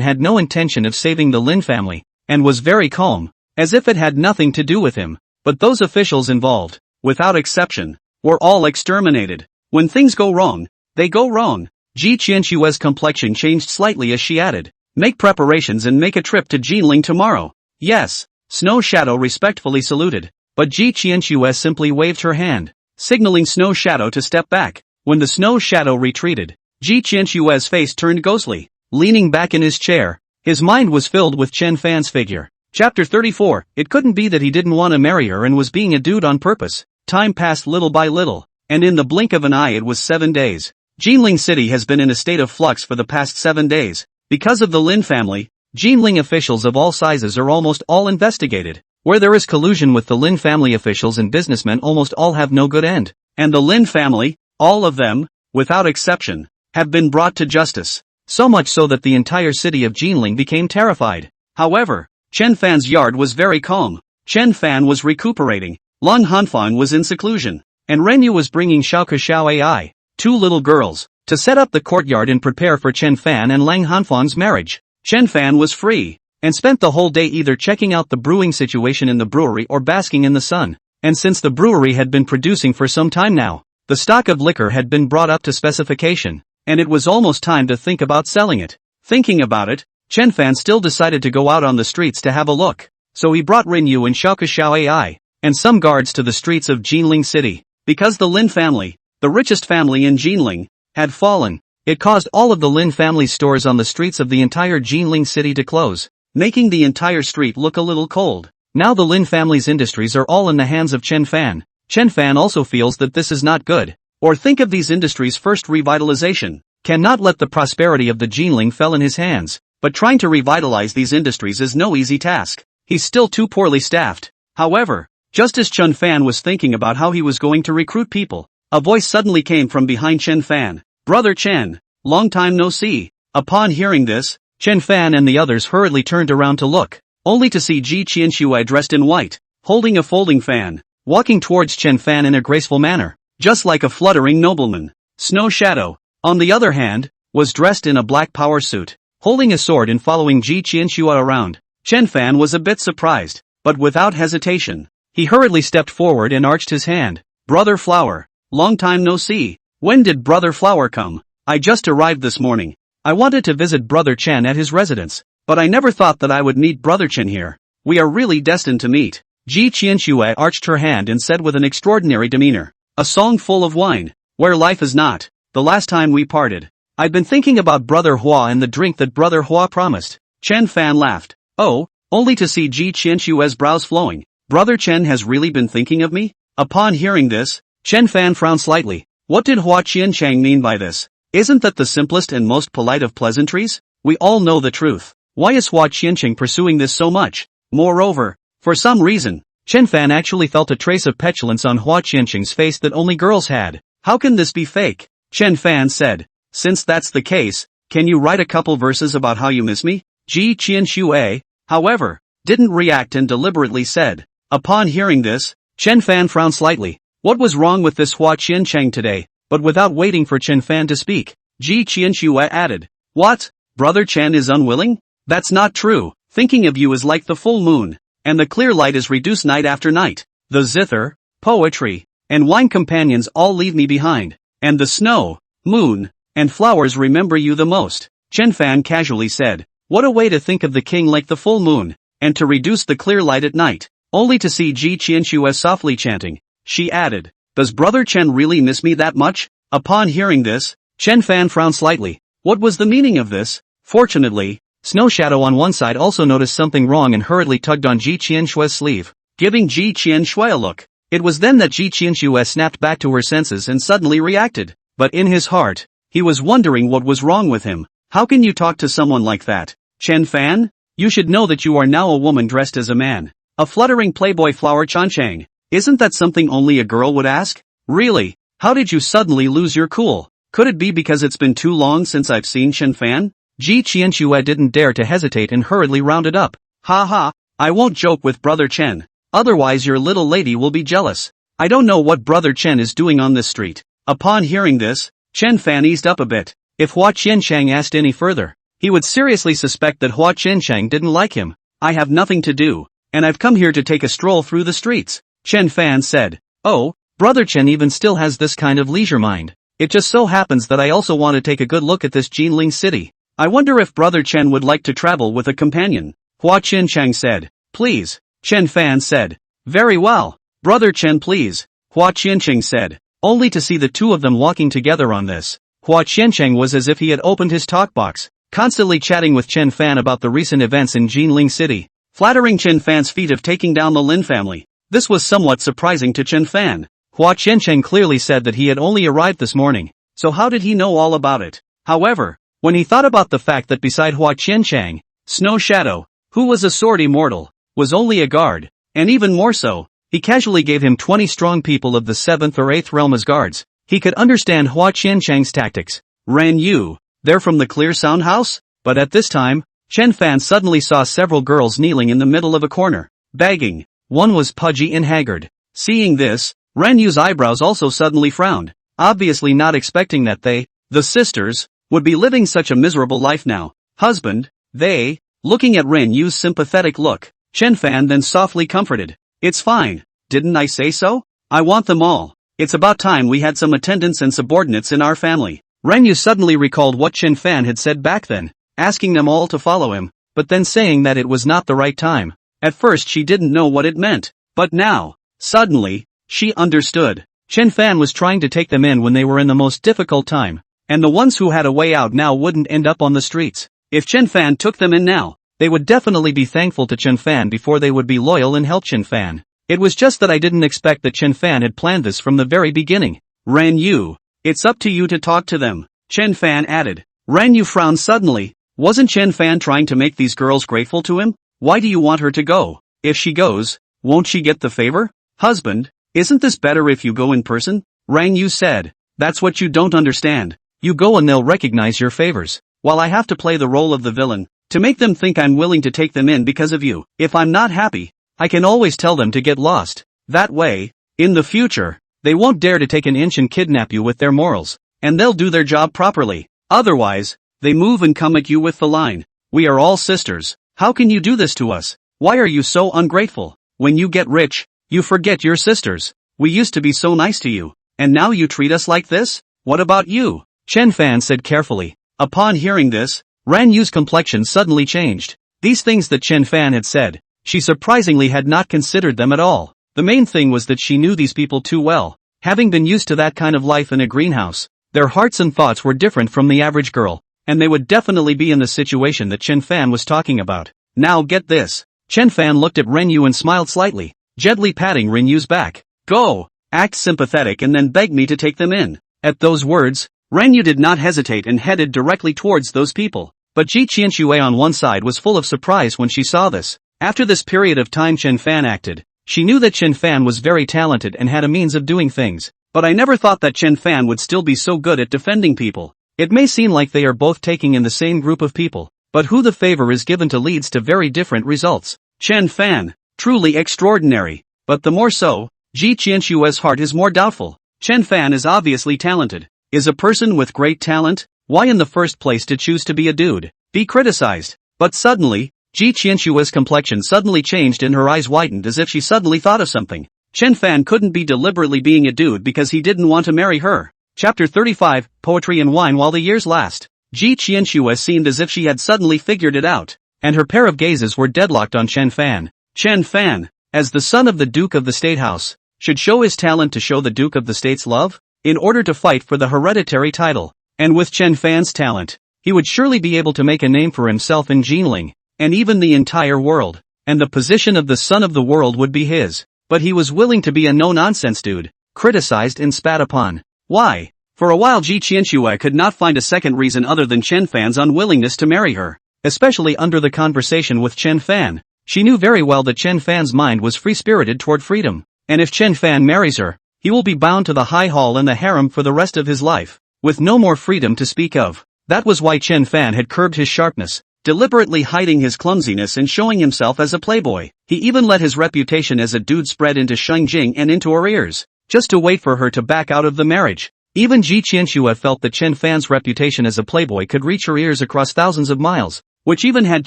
[SPEAKER 1] had no intention of saving the Lin family, and was very calm, as if it had nothing to do with him. But those officials involved, without exception, were all exterminated. When things go wrong, they go wrong. Ji Qianshue's complexion changed slightly as she added, make preparations and make a trip to Jinling tomorrow. Yes, Snow Shadow respectfully saluted, but Ji Qianshue simply waved her hand, signaling Snow Shadow to step back. When the Snow Shadow retreated, Ji Qianshue's face turned ghostly. Leaning back in his chair, his mind was filled with Chen Fan's figure. Chapter 34, it couldn't be that he didn't want to marry her and was being a dude on purpose. Time passed little by little, and in the blink of an eye it was 7 days. Jinling City has been in a state of flux for the past 7 days. Because of the Lin family, Jinling officials of all sizes are almost all investigated. Where there is collusion with the Lin family officials and businessmen almost all have no good end. And the Lin family, all of them, without exception, have been brought to justice. So much so that the entire city of Jinling became terrified. However, Chen Fan's yard was very calm. Chen Fan was recuperating, Lang Hanfang was in seclusion, and Renyu was bringing Xiaoke Xiao Ai, 2 little girls, to set up the courtyard and prepare for Chen Fan and Lang Hanfang's marriage. Chen Fan was free, and spent the whole day either checking out the brewing situation in the brewery or basking in the sun. And since the brewery had been producing for some time now, the stock of liquor had been brought up to specification, and it was almost time to think about selling it. Thinking about it, Chen Fan still decided to go out on the streets to have a look. So he brought Rinyu and Xiaoke Xiao Ai, and some guards to the streets of Jinling City. Because the Lin family, the richest family in Jinling, had fallen, it caused all of the Lin family's stores on the streets of the entire Jinling City to close, making the entire street look a little cold. Now the Lin family's industries are all in the hands of Chen Fan. Chen Fan also feels that this is not good. Or think of these industries' first revitalization. Cannot let the prosperity of the Jinling fell in his hands, but trying to revitalize these industries is no easy task. He's still too poorly staffed. However, just as Chen Fan was thinking about how he was going to recruit people, a voice suddenly came from behind Chen Fan. Brother Chen, long time no see. Upon hearing this, Chen Fan and the others hurriedly turned around to look, only to see Ji Qianshue dressed in white, holding a folding fan, walking towards Chen Fan in a graceful manner, just like a fluttering nobleman. Snow Shadow, on the other hand, was dressed in a black power suit, holding a sword and following Ji Qianshue around. Chen Fan was a bit surprised, but without hesitation, he hurriedly stepped forward and arched his hand. Brother Flower, long time no see. When did Brother Flower come? I just arrived this morning. I wanted to visit Brother Chen at his residence, but I never thought that I would meet Brother Chen here. We are really destined to meet. Ji Qianshue arched her hand and said with an extraordinary demeanor, a song full of wine, where life is not. The last time we parted, I've been thinking about Brother Hua and the drink that Brother Hua promised. Chen Fan laughed. Oh, only to see Ji Qianshue's brows flowing. Brother Chen has really been thinking of me? Upon hearing this, Chen Fan frowned slightly. What did Hua Qianchang mean by this? Isn't that the simplest and most polite of pleasantries? We all know the truth. Why is Hua Qianchang pursuing this so much? Moreover, for some reason, Chen Fan actually felt a trace of petulance on Hua Qianchang's face that only girls had. How can this be fake? Chen Fan said. Since that's the case, can you write a couple verses about how you miss me? Ji Qianshue, however, didn't react and deliberately said. Upon hearing this, Chen Fan frowned slightly. What was wrong with this Hua Qianchang today? but without waiting for Chen Fan to speak, Ji Qianxue added, "What? Brother Chen is unwilling? That's not true. Thinking of you is like the full moon, and the clear light is reduced night after night. The zither, poetry, and wine companions all leave me behind, and the snow, moon, and flowers remember you the most." Chen Fan casually said, "What a way to think of the king like the full moon, and to reduce the clear light at night," only to see Ji Qianxue softly chanting. She added, "Does Brother Chen really miss me that much?" Upon hearing this, Chen Fan frowned slightly. What was the meaning of this? Fortunately, Snow Shadow on one side also noticed something wrong and hurriedly tugged on Ji Qianshue's sleeve, giving Ji Qianxue a look. It was then that Ji Qianxue snapped back to her senses and suddenly reacted. But in his heart, he was wondering what was wrong with him. How can you talk to someone like that? Chen Fan? You should know that you are now a woman dressed as a man. A fluttering playboy flower Chanchang. Isn't that something only a girl would ask? Really? How did you suddenly lose your cool? Could it be because it's been too long since I've seen Chen Fan? Ji Qianxue didn't dare to hesitate and hurriedly rounded up. Ha ha, I won't joke with Brother Chen. Otherwise your little lady will be jealous. I don't know what Brother Chen is doing on this street. Upon hearing this, Chen Fan eased up a bit. If Hua Qianchang asked any further, he would seriously suspect that Hua Qianchang didn't like him. I have nothing to do, and I've come here to take a stroll through the streets, Chen Fan said. Oh, Brother Chen even still has this kind of leisure mind. It just so happens that I also want to take a good look at this Jinling city. I wonder if Brother Chen would like to travel with a companion, Hua Qianchang said. Please, Chen Fan said. Very well, Brother Chen please, Hua Qianchang said, only to see the two of them walking together on this. Hua Qianchang was as if he had opened his talk box, constantly chatting with Chen Fan about the recent events in Jinling City, flattering Chen Fan's feat of taking down the Lin family. This was somewhat surprising to Chen Fan. Hua Qianchang clearly said that he had only arrived this morning, so how did he know all about it? However, when he thought about the fact that beside Hua Qianchang, Snow Shadow, who was a sword immortal, was only a guard, and even more so, he casually gave him 20 strong people of the 7th or 8th realm as guards, he could understand Hua Qianchang's tactics. Ran Yu, they're from the Clear Sound House? But at this time, Chen Fan suddenly saw several girls kneeling in the middle of a corner, begging. One was pudgy and haggard. Seeing this, Ran Yu's eyebrows also suddenly frowned, obviously not expecting that they, the sisters, would be living such a miserable life now. Husband, they, looking at Ran Yu's sympathetic look, Chen Fan then softly comforted. It's fine, didn't I say so? I want them all. It's about time we had some attendants and subordinates in our family. Ran Yu suddenly recalled what Chen Fan had said back then, asking them all to follow him, but then saying that it was not the right time. At first she didn't know what it meant, but now, suddenly, she understood. Chen Fan was trying to take them in when they were in the most difficult time, and the ones who had a way out now wouldn't end up on the streets. If Chen Fan took them in now, they would definitely be thankful to Chen Fan before they would be loyal and help Chen Fan. It was just that I didn't expect that Chen Fan had planned this from the very beginning. Ran Yu, it's up to you to talk to them, Chen Fan added. Ran Yu frowned suddenly. Wasn't Chen Fan trying to make these girls grateful to him? Why do you want her to go? If she goes, won't she get the favor? Husband, isn't this better if you go in person? Ran Yu said. That's what you don't understand. You go and they'll recognize your favors, while I have to play the role of the villain, to make them think I'm willing to take them in because of you. If I'm not happy, I can always tell them to get lost. That way, in the future, they won't dare to take an inch and kidnap you with their morals, and they'll do their job properly. Otherwise, they move and come at you with the line, we are all sisters. How can you do this to us? Why are you so ungrateful? When you get rich, you forget your sisters. We used to be so nice to you, and now you treat us like this? What about you? Chen Fan said carefully. Upon hearing this, Ran Yu's complexion suddenly changed. These things that Chen Fan had said, she surprisingly had not considered them at all. The main thing was that she knew these people too well. Having been used to that kind of life in a greenhouse, their hearts and thoughts were different from the average girl, and they would definitely be in the situation that Chen Fan was talking about. Now get this. Chen Fan looked at Ren Yu and smiled slightly, gently patting Ren Yu's back. Go, act sympathetic and then beg me to take them in. At those words, Ren Yu did not hesitate and headed directly towards those people. But Ji Qianxue on one side was full of surprise when she saw this. After this period of time Chen Fan acted, she knew that Chen Fan was very talented and had a means of doing things. But I never thought that Chen Fan would still be so good at defending people. It may seem like they are both taking in the same group of people, but who the favor is given to leads to very different results. Chen Fan, truly extraordinary. But the more so, Ji Qianxue's heart is more doubtful. Chen Fan is obviously talented. Is a person with great talent? Why in the first place to choose to be a dude? Be criticized. But suddenly, Ji Qianshua's complexion suddenly changed and her eyes widened as if she suddenly thought of something. Chen Fan couldn't be deliberately being a dude because he didn't want to marry her. Chapter 35, Poetry and Wine While the Years Last. Ji Qianshua seemed as if she had suddenly figured it out, and her pair of gazes were deadlocked on Chen Fan. Chen Fan, as the son of the Duke of the State House, should show his talent to show the Duke of the State's love, in order to fight for the hereditary title. And with Chen Fan's talent, he would surely be able to make a name for himself in Jinling, and even the entire world, and the position of the son of the world would be his. But he was willing to be a no-nonsense dude, criticized and spat upon. Why? For a while Ji Qianshua could not find a second reason other than Chen Fan's unwillingness to marry her, especially under the conversation with Chen Fan. She knew very well that Chen Fan's mind was free-spirited toward freedom, and if Chen Fan marries her, he will be bound to the high hall and the harem for the rest of his life, with no more freedom to speak of. That was why Chen Fan had curbed his sharpness, deliberately hiding his clumsiness and showing himself as a playboy. He even let his reputation as a dude spread into Shengjing and into her ears, just to wait for her to back out of the marriage. Even Ji Qianshua felt that Chen Fan's reputation as a playboy could reach her ears across thousands of miles, which even had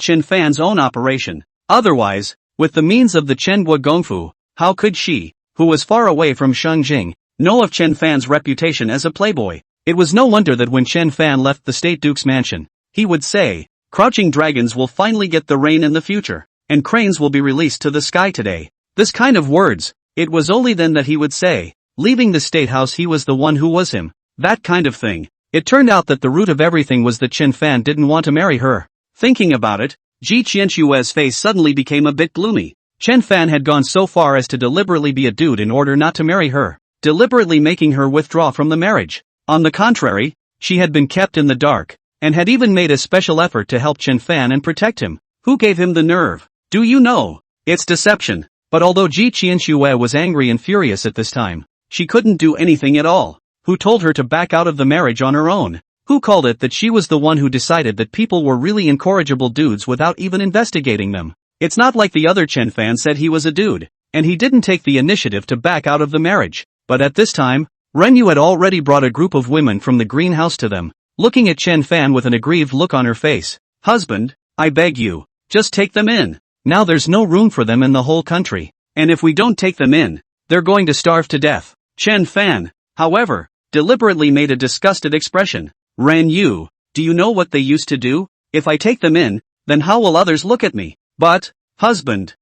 [SPEAKER 1] Chen Fan's own operation. Otherwise, with the means of the Chenhua Gongfu, how could she, who was far away from Shengjing, know of Chen Fan's reputation as a playboy? It was no wonder that when Chen Fan left the State Duke's mansion, he would say, "Crouching dragons will finally get the rain in the future, and cranes will be released to the sky today." This kind of words, it was only then that he would say, leaving the State House he was the one who was him. That kind of thing. It turned out that the root of everything was that Chen Fan didn't want to marry her. Thinking about it, Ji Qianshua's face suddenly became a bit gloomy. Chen Fan had gone so far as to deliberately be a dude in order not to marry her, deliberately making her withdraw from the marriage. On the contrary, she had been kept in the dark, and had even made a special effort to help Chen Fan and protect him. Who gave him the nerve? Do you know? It's deception. But although Ji Qianshua was angry and furious at this time, she couldn't do anything at all. Who told her to back out of the marriage on her own? Who called it that she was the one who decided that people were really incorrigible dudes without even investigating them? It's not like the other Chen Fan said he was a dude, and he didn't take the initiative to back out of the marriage. But at this time, Renyu had already brought a group of women from the greenhouse to them, looking at Chen Fan with an aggrieved look on her face. "Husband, I beg you, just take them in. Now there's no room for them in the whole country, and if we don't take them in, they're going to starve to death." Chen Fan, however, deliberately made a disgusted expression. "Renyu, do you know what they used to do? If I take them in, then how will others look at me?" "But, husband,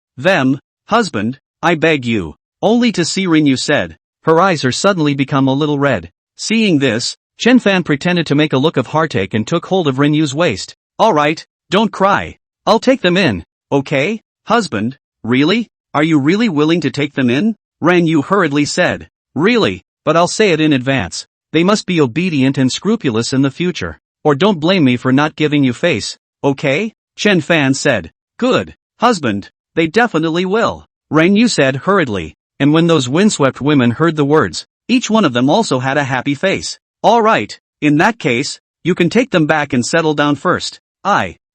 [SPEAKER 1] husband, I beg you." Only to see Renyu said. Her eyes are suddenly become a little red. Seeing this, Chen Fan pretended to make a look of heartache and took hold of Renyu's waist. "Alright, don't cry. I'll take them in, okay? Husband, really? Are you really willing to take them in?" Renyu hurriedly said. "Really, but I'll say it in advance. They must be obedient and scrupulous in the future. Or don't blame me for not giving you face, okay?" Chen Fan said. "Good, husband, they definitely will," Renyu said hurriedly. And when those windswept women heard the words, each one of them also had a happy face. "Alright, in that case, you can take them back and settle down first."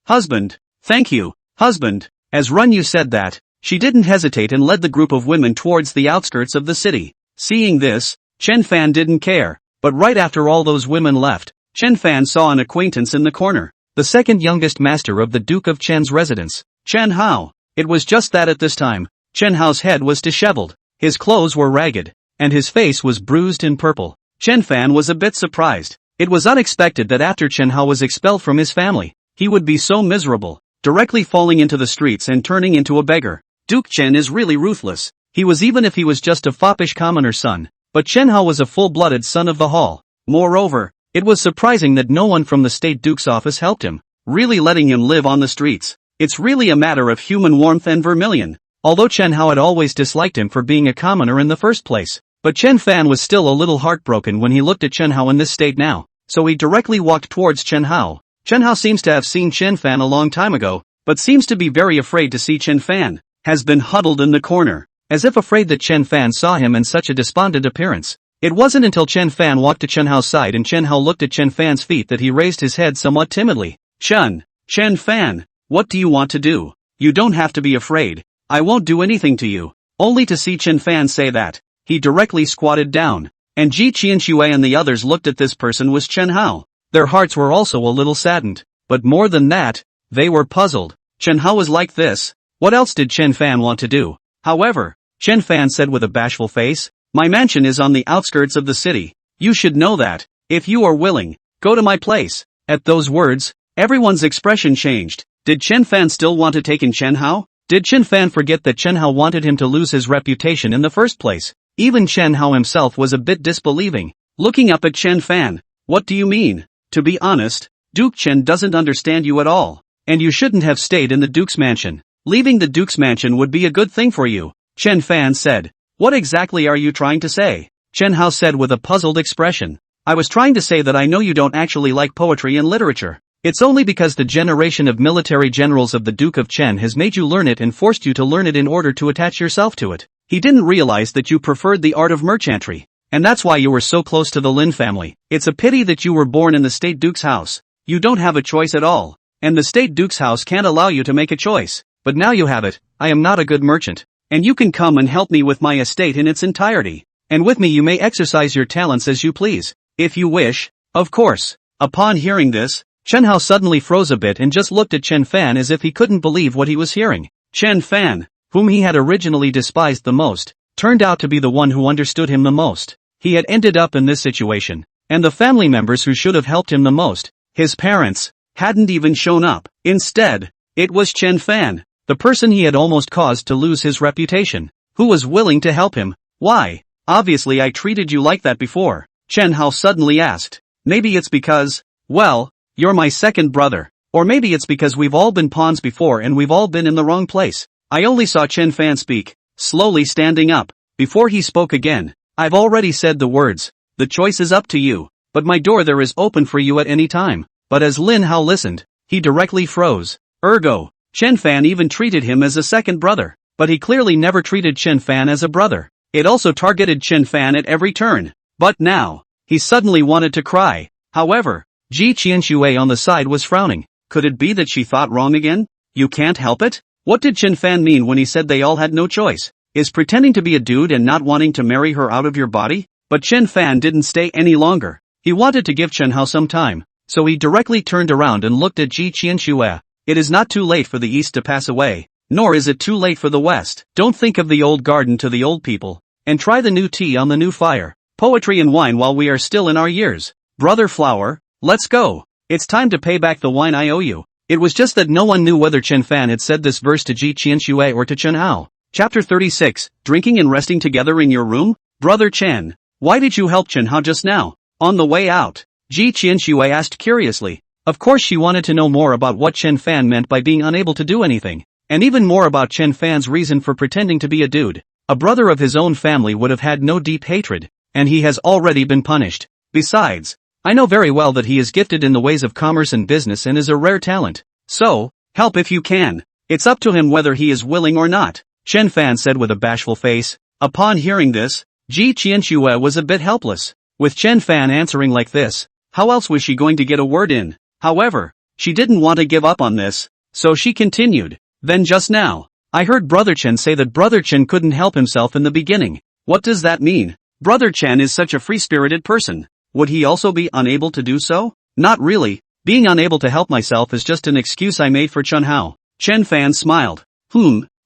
[SPEAKER 1] Husband, thank you, husband." As Renyu said that, she didn't hesitate and led the group of women towards the outskirts of the city. Seeing this, Chen Fan didn't care, but right after all those women left, Chen Fan saw an acquaintance in the corner, the second youngest master of the Duke of Chen's residence, Chen Hao. It was just that at this time, Chen Hao's head was disheveled. His clothes were ragged, and his face was bruised and purple. Chen Fan was a bit surprised. It was unexpected that after Chen Hao was expelled from his family, he would be so miserable, directly falling into the streets and turning into a beggar. Duke Chen is really ruthless. He was even if he was just a foppish commoner's son, but Chen Hao was a full-blooded son of the hall. Moreover, it was surprising that no one from the State Duke's office helped him, really letting him live on the streets. It's really a matter of human warmth and vermilion. Although Chen Hao had always disliked him for being a commoner in the first place, but Chen Fan was still a little heartbroken when he looked at Chen Hao in this state now, so he directly walked towards Chen Hao. Chen Hao seems to have seen Chen Fan a long time ago, but seems to be very afraid to see Chen Fan, has been huddled in the corner, as if afraid that Chen Fan saw him in such a despondent appearance. It wasn't until Chen Fan walked to Chen Hao's side and Chen Hao looked at Chen Fan's feet that he raised his head somewhat timidly. Chen Fan, what do you want to do? You don't have to be afraid. I won't do anything to you." Only to see Chen Fan say that, he directly squatted down, And Ji Qianxue and the others looked at this person was Chen Hao. Their hearts were also a little saddened. But more than that, they were puzzled. Chen Hao was like this. What else did Chen Fan want to do? However, Chen Fan said with a bashful face, "My mansion is on the outskirts of the city. You should know that. If you are willing, go to my place." At those words, everyone's expression changed. Did Chen Fan still want to take in Chen Hao? Did Chen Fan forget that Chen Hao wanted him to lose his reputation in the first place? Even Chen Hao himself was a bit disbelieving. Looking up at Chen Fan, "What do you mean? To be honest, Duke Chen doesn't understand you at all. And you shouldn't have stayed in the Duke's mansion. Leaving the Duke's mansion would be a good thing for you," Chen Fan said. "What exactly are you trying to say?" Chen Hao said with a puzzled expression. "I was trying to say that I know you don't actually like poetry and literature. It's only because the generation of military generals of the Duke of Chen has made you learn it and forced you to learn it in order to attach yourself to it. He didn't realize that you preferred the art of merchantry. And that's why you were so close to the Lin family. It's a pity that you were born in the State Duke's house. You don't have a choice at all. And the State Duke's house can't allow you to make a choice. But now you have it. I am not a good merchant. And you can come and help me with my estate in its entirety. And with me you may exercise your talents as you please. If you wish, of course." Upon hearing this, Chen Hao suddenly froze a bit and just looked at Chen Fan as if he couldn't believe what he was hearing. Chen Fan, whom he had originally despised the most, turned out to be the one who understood him the most. He had ended up in this situation, and the family members who should have helped him the most, his parents, hadn't even shown up. Instead, it was Chen Fan, the person he had almost caused to lose his reputation, who was willing to help him. "Why? Obviously I treated you like that before," Chen Hao suddenly asked. "Maybe it's because, well, you're my second brother. Or maybe it's because we've all been pawns before and we've all been in the wrong place." I only saw Chen Fan speak, slowly standing up. Before he spoke again, "I've already said the words. The choice is up to you. But my door there is open for you at any time." But as Lin Hao listened, he directly froze. Ergo, Chen Fan even treated him as a second brother. But he clearly never treated Chen Fan as a brother. It also targeted Chen Fan at every turn. But now, he suddenly wanted to cry. However, Ji Qianxue on the side was frowning. Could it be that she thought wrong again? You can't help it? What did Chen Fan mean when he said they all had no choice? Is pretending to be a dude and not wanting to marry her out of your body? But Chen Fan didn't stay any longer. He wanted to give Chen Hao some time, so he directly turned around and looked at Ji Qianxue. "It is not too late for the East to pass away, nor is it too late for the West. Don't think of the old garden to the old people, and try the new tea on the new fire. Poetry and wine while we are still in our years. Brother Flower, let's go. It's time to pay back the wine I owe you." It was just that no one knew whether Chen Fan had said this verse to Ji Qianxue or to Chen Hao. Chapter 36, Drinking and Resting Together in Your Room? "Brother Chen, why did you help Chen Hao just now?" On the way out, Ji Qianxue asked curiously. Of course she wanted to know more about what Chen Fan meant by being unable to do anything, and even more about Chen Fan's reason for pretending to be a dude. A brother of his own family would have had no deep hatred, and he has already been punished. Besides, I know very well that he is gifted in the ways of commerce and business and is a rare talent. So, help if you can. It's up to him whether he is willing or not, Chen Fan said with a bashful face. Upon hearing this, Ji Qianxue was a bit helpless. With Chen Fan answering like this, how else was she going to get a word in? However, she didn't want to give up on this, so she continued. Then just now, I heard Brother Chen say that Brother Chen couldn't help himself in the beginning. What does that mean? Brother Chen is such a free-spirited person. Would he also be unable to do so? Not really. Being unable to help myself is just an excuse I made for Chen Hao. Chen Fan smiled.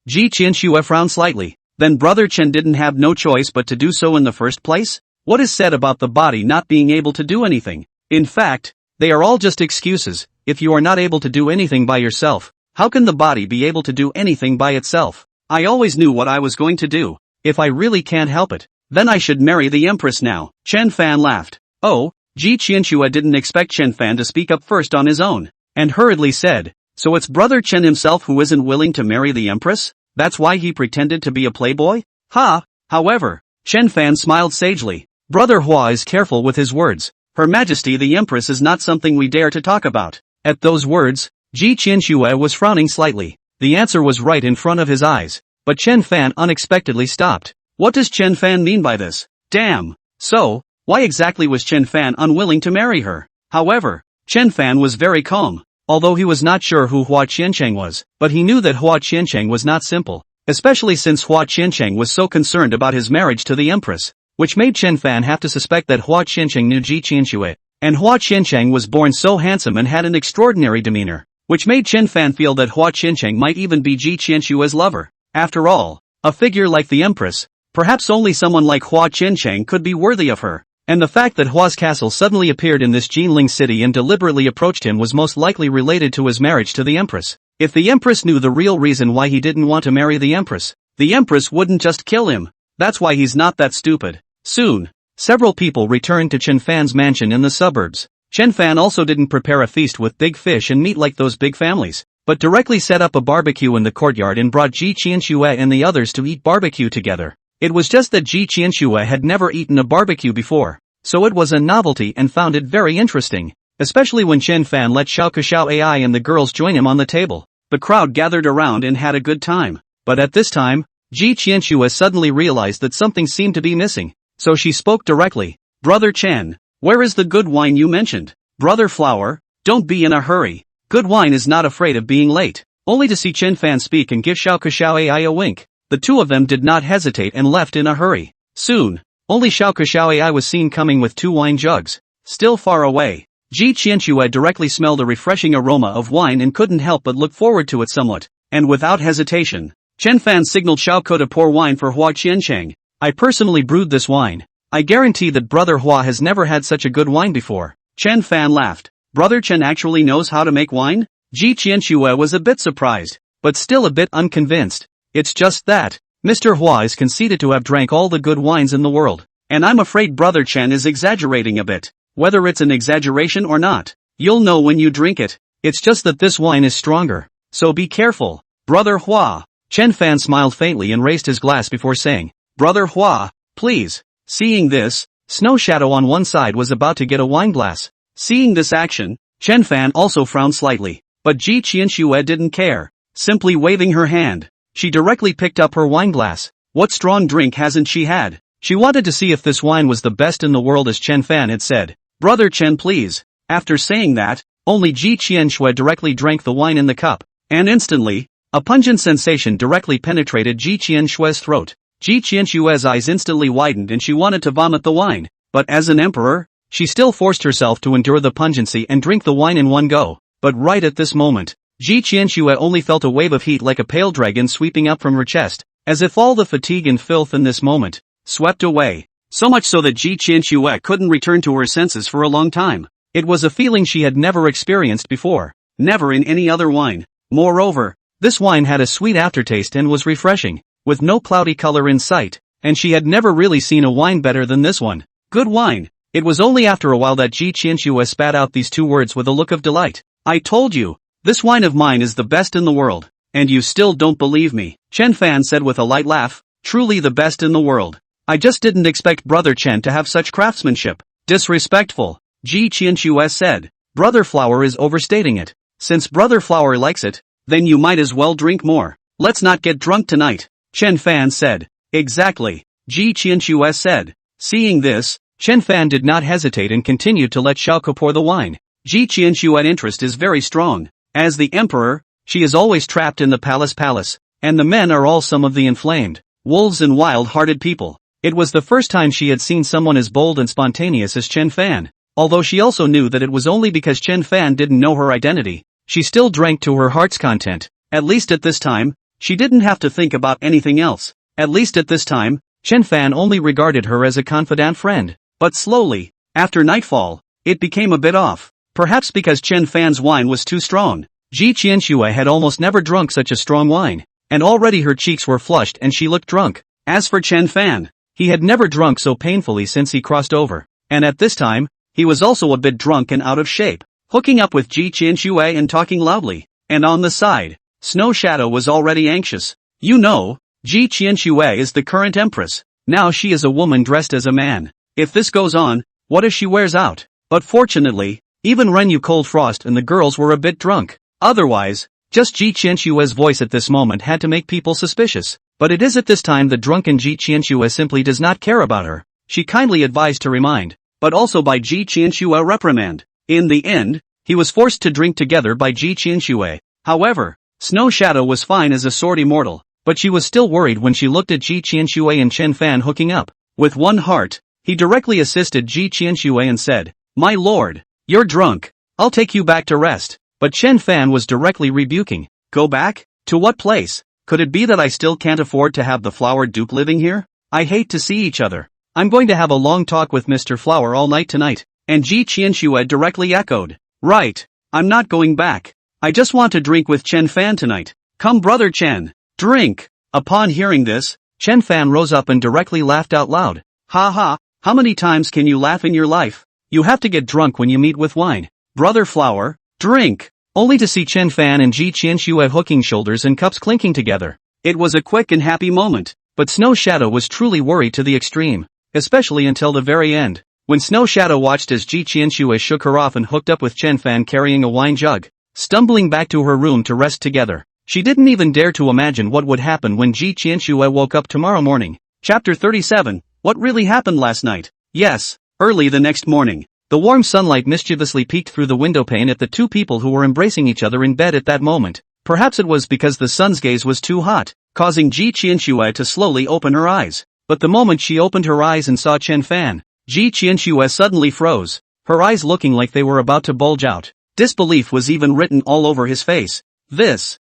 [SPEAKER 1] Ji Qianxue frowned slightly. Then Brother Chen didn't have no choice but to do so in the first place? What is said about the body not being able to do anything? In fact, they are all just excuses. If you are not able to do anything by yourself, how can the body be able to do anything by itself? I always knew what I was going to do. If I really can't help it, then I should marry the Empress now. Chen Fan laughed. Oh, Ji Qianxue didn't expect Chen Fan to speak up first on his own, and hurriedly said, so it's Brother Chen himself who isn't willing to marry the Empress? That's why he pretended to be a playboy? Ha! However, Chen Fan smiled sagely. Brother Hua is careful with his words. Her Majesty the Empress is not something we dare to talk about. At those words, Ji Qianxue was frowning slightly. The answer was right in front of his eyes, but Chen Fan unexpectedly stopped. What does Chen Fan mean by this? Damn! So, why exactly was Chen Fan unwilling to marry her? However, Chen Fan was very calm, although he was not sure who Hua Qiancheng was, but he knew that Hua Qiancheng was not simple, especially since Hua Qiancheng was so concerned about his marriage to the Empress. which made Chen Fan have to suspect that Hua Qiancheng knew Ji Qianxue. And Hua Qiancheng was born so handsome and had an extraordinary demeanor, which made Chen Fan feel that Hua Qiancheng might even be Ji Qianxue's lover. After all, a figure like the Empress, perhaps only someone like Hua Qiancheng could be worthy of her. And the fact that Hua's castle suddenly appeared in this Jinling city and deliberately approached him was most likely related to his marriage to the Empress. If the Empress knew the real reason why he didn't want to marry the Empress wouldn't just kill him. That's why he's not that stupid. Soon, several people returned to Chen Fan's mansion in the suburbs. Chen Fan also didn't prepare a feast with big fish and meat like those big families, but directly set up a barbecue in the courtyard and brought Ji Qianxue and the others to eat barbecue together. It was just that Ji Qianxue had never eaten a barbecue before, so it was a novelty and found it very interesting, especially when Chen Fan let Xiao Kexiao AI and the girls join him on the table. The crowd gathered around and had a good time, but at this time, Ji Qianxue suddenly realized that something seemed to be missing, so she spoke directly. Brother Chen, where is the good wine you mentioned? Brother Flower, don't be in a hurry. Good wine is not afraid of being late. Only to see Chen Fan speak and give Xiao Kexiao AI a wink, the two of them did not hesitate and left in a hurry. Soon, only Xiao Kexiao AI was seen coming with 2 wine jugs. Still far away, Ji Qianxue directly smelled a refreshing aroma of wine and couldn't help but look forward to it somewhat, and without hesitation, Chen Fan signaled Xiao Ke to pour wine for Hua Qiancheng. I personally brewed this wine. I guarantee that Brother Hua has never had such a good wine before. Chen Fan laughed. Brother Chen actually knows how to make wine? Ji Qianxue was a bit surprised, but still a bit unconvinced. It's just that Mr. Hua is conceited to have drank all the good wines in the world, and I'm afraid Brother Chen is exaggerating a bit. Whether it's an exaggeration or not, you'll know when you drink it. It's just that this wine is stronger, so be careful. Brother Hua. Chen Fan smiled faintly and raised his glass before saying, Brother Hua, please. Seeing this, Snow Shadow on one side was about to get a wine glass. Seeing this action, Chen Fan also frowned slightly, but Ji Qianxue didn't care. Simply waving her hand, she directly picked up her wine glass. What strong drink hasn't she had? She wanted to see if this wine was the best in the world, as Chen Fan had said. Brother Chen, please. After saying that, only Ji Qianxue directly drank the wine in the cup, and instantly, a pungent sensation directly penetrated Ji Qianxue's throat. Ji Qianxue's eyes instantly widened and she wanted to vomit the wine, but as an emperor, she still forced herself to endure the pungency and drink the wine in one go. But right at this moment, Ji Qianxue only felt a wave of heat like a pale dragon sweeping up from her chest, as if all the fatigue and filth in this moment swept away. So much so that Ji Qianxue couldn't return to her senses for a long time. It was a feeling she had never experienced before, never in any other wine. Moreover, this wine had a sweet aftertaste and was refreshing, with no cloudy color in sight, and she had never really seen a wine better than this one. Good wine. It was only after a while that Ji Qianxue spat out these 2 words with a look of delight. I told you, this wine of mine is the best in the world, and you still don't believe me. Chen Fan said with a light laugh, truly the best in the world. I just didn't expect Brother Chen to have such craftsmanship. Disrespectful, Ji Qianxue said. Brother Flower is overstating it. Since Brother Flower likes it, then you might as well drink more. Let's not get drunk tonight, Chen Fan said. Exactly, Ji Qianxue said. Seeing this, Chen Fan did not hesitate and continued to let Xiao Ke pour the wine. Ji Qianxue's interest is very strong. As the emperor, she is always trapped in the palace, and the men are all some of the inflamed wolves and wild-hearted people. It was the first time she had seen someone as bold and spontaneous as Chen Fan. Although she also knew that it was only because Chen Fan didn't know her identity, she still drank to her heart's content. At least at this time, she didn't have to think about anything else. At least at this time, Chen Fan only regarded her as a confidant friend. But slowly, after nightfall, it became a bit off. Perhaps because Chen Fan's wine was too strong. Ji Qianxue had almost never drunk such a strong wine, and already her cheeks were flushed and she looked drunk. As for Chen Fan, he had never drunk so painfully since he crossed over, and at this time, he was also a bit drunk and out of shape, hooking up with Ji Qianxue and talking loudly. And on the side, Snow Shadow was already anxious. You know, Ji Qianxue is the current empress. Now she is a woman dressed as a man. If this goes on, what if she wears out? But fortunately, even Renyu Cold Frost and the girls were a bit drunk. Otherwise, just Ji Qianxue's voice at this moment had to make people suspicious. But it is at this time the drunken Ji Qianxue simply does not care about her. She kindly advised to remind, but also by Ji Qianxue reprimand. In the end, he was forced to drink together by Ji Qianxue. However, Snow Shadow was fine as a sword immortal, but she was still worried when she looked at Ji Qianxue and Chen Fan hooking up. With one heart, he directly assisted Ji Qianxue and said, "My lord, you're drunk. I'll take you back to rest." But Chen Fan was directly rebuking. "Go back? To what place? Could it be that I still can't afford to have the Flower Duke living here? I hate to see each other. I'm going to have a long talk with Mr. Flower all night tonight." And Ji Qianxue directly echoed, "Right, I'm not going back. I just want to drink with Chen Fan tonight. Come brother Chen, drink." Upon hearing this, Chen Fan rose up and directly laughed out loud. "Ha ha, how many times can you laugh in your life? You have to get drunk when you meet with wine. Brother Flower, drink." Only to see Chen Fan and Ji Qianxue hooking shoulders and cups clinking together. It was a quick and happy moment, but Snow Shadow was truly worried to the extreme, especially until the very end, when Snow Shadow watched as Ji Qianxue shook her off and hooked up with Chen Fan carrying a wine jug. Stumbling back to her room to rest together, she didn't even dare to imagine what would happen when Ji Qianxue woke up tomorrow morning. Chapter 37, What really happened last night? Yes, early the next morning, the warm sunlight mischievously peeked through the window pane at the two people who were embracing each other in bed at that moment. Perhaps it was because the sun's gaze was too hot, causing Ji Qianxue to slowly open her eyes. But the moment she opened her eyes and saw Chen Fan, Ji Qianxue suddenly froze, her eyes looking like they were about to bulge out. Disbelief was even written all over his face. This,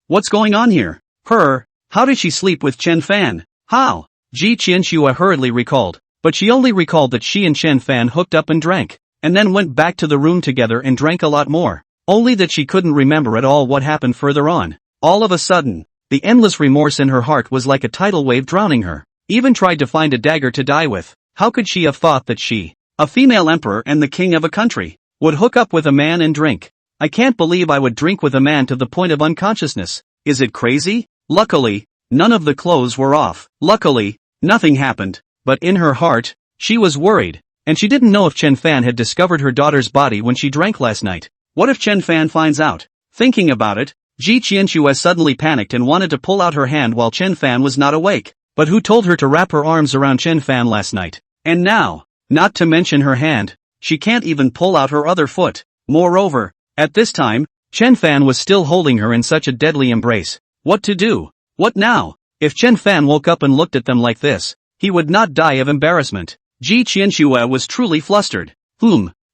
[SPEAKER 1] what's going on here? How did she sleep with Chen Fan? How? Ji Qianxue hurriedly recalled, but she only recalled that she and Chen Fan hooked up and drank, and then went back to the room together and drank a lot more. Only that she couldn't remember at all what happened further on. All of a sudden, the endless remorse in her heart was like a tidal wave drowning her. Even tried to find a dagger to die with. How could she have thought that she, a female emperor and the king of a country, would hook up with a man and drink? I can't believe I would drink with a man to the point of unconsciousness. Is it crazy? Luckily, none of the clothes were off. Luckily, nothing happened. But in her heart, she was worried, and she didn't know if Chen Fan had discovered her daughter's body when she drank last night. What if Chen Fan finds out? Thinking about it, Ji Qianxue suddenly panicked and wanted to pull out her hand while Chen Fan was not awake. But who told her to wrap her arms around Chen Fan last night? And now, not to mention her hand, she can't even pull out her other foot. Moreover, at this time, Chen Fan was still holding her in such a deadly embrace. What to do? What now? If Chen Fan woke up and looked at them like this, he would not die of embarrassment. Ji Qianxue was truly flustered.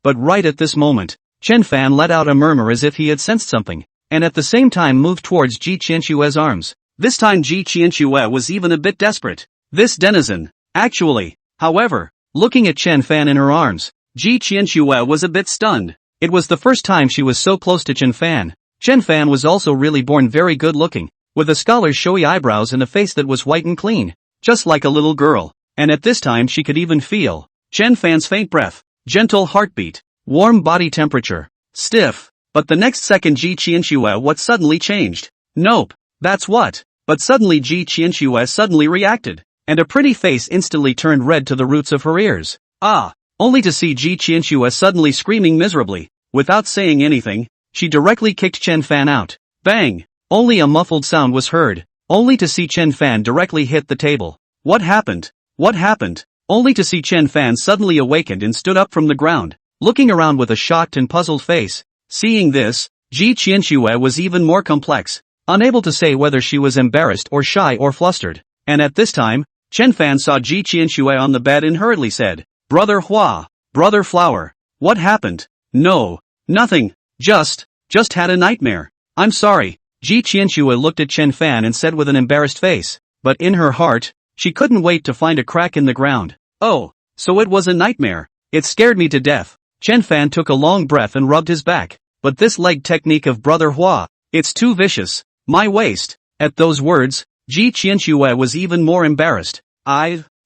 [SPEAKER 1] But right at this moment, Chen Fan let out a murmur as if he had sensed something, and at the same time moved towards Ji Qianxue's arms. This time Ji Qianxue was even a bit desperate. This denizen, actually. However, looking at Chen Fan in her arms, Ji Qianxue was a bit stunned. It was the first time she was so close to Chen Fan. Chen Fan was also really born very good looking, with a scholar's showy eyebrows and a face that was white and clean, just like a little girl. And at this time she could even feel Chen Fan's faint breath, gentle heartbeat, warm body temperature, stiff. But the next second Ji Qianxue what suddenly changed. Nope, that's what. But suddenly Ji Qianxue suddenly reacted, and a pretty face instantly turned red to the roots of her ears. Only to see Ji Qianxue suddenly screaming miserably. Without saying anything, she directly kicked Chen Fan out. Bang! Only a muffled sound was heard, only to see Chen Fan directly hit the table. What happened? What happened? Only to see Chen Fan suddenly awakened and stood up from the ground, looking around with a shocked and puzzled face. Seeing this, Ji Qianxue was even more complex, unable to say whether she was embarrassed or shy or flustered. And at this time, Chen Fan saw Ji Qianxue on the bed and hurriedly said, "Brother Hua, Brother Flower, what happened?" "No, nothing, just had a nightmare. I'm sorry." Ji Qianxue looked at Chen Fan and said with an embarrassed face, but in her heart, she couldn't wait to find a crack in the ground. "Oh, so it was a nightmare. It scared me to death." Chen Fan took a long breath and rubbed his back. "But this leg technique of Brother Hua, it's too vicious. My waist." At those words, Ji Qianxue was even more embarrassed.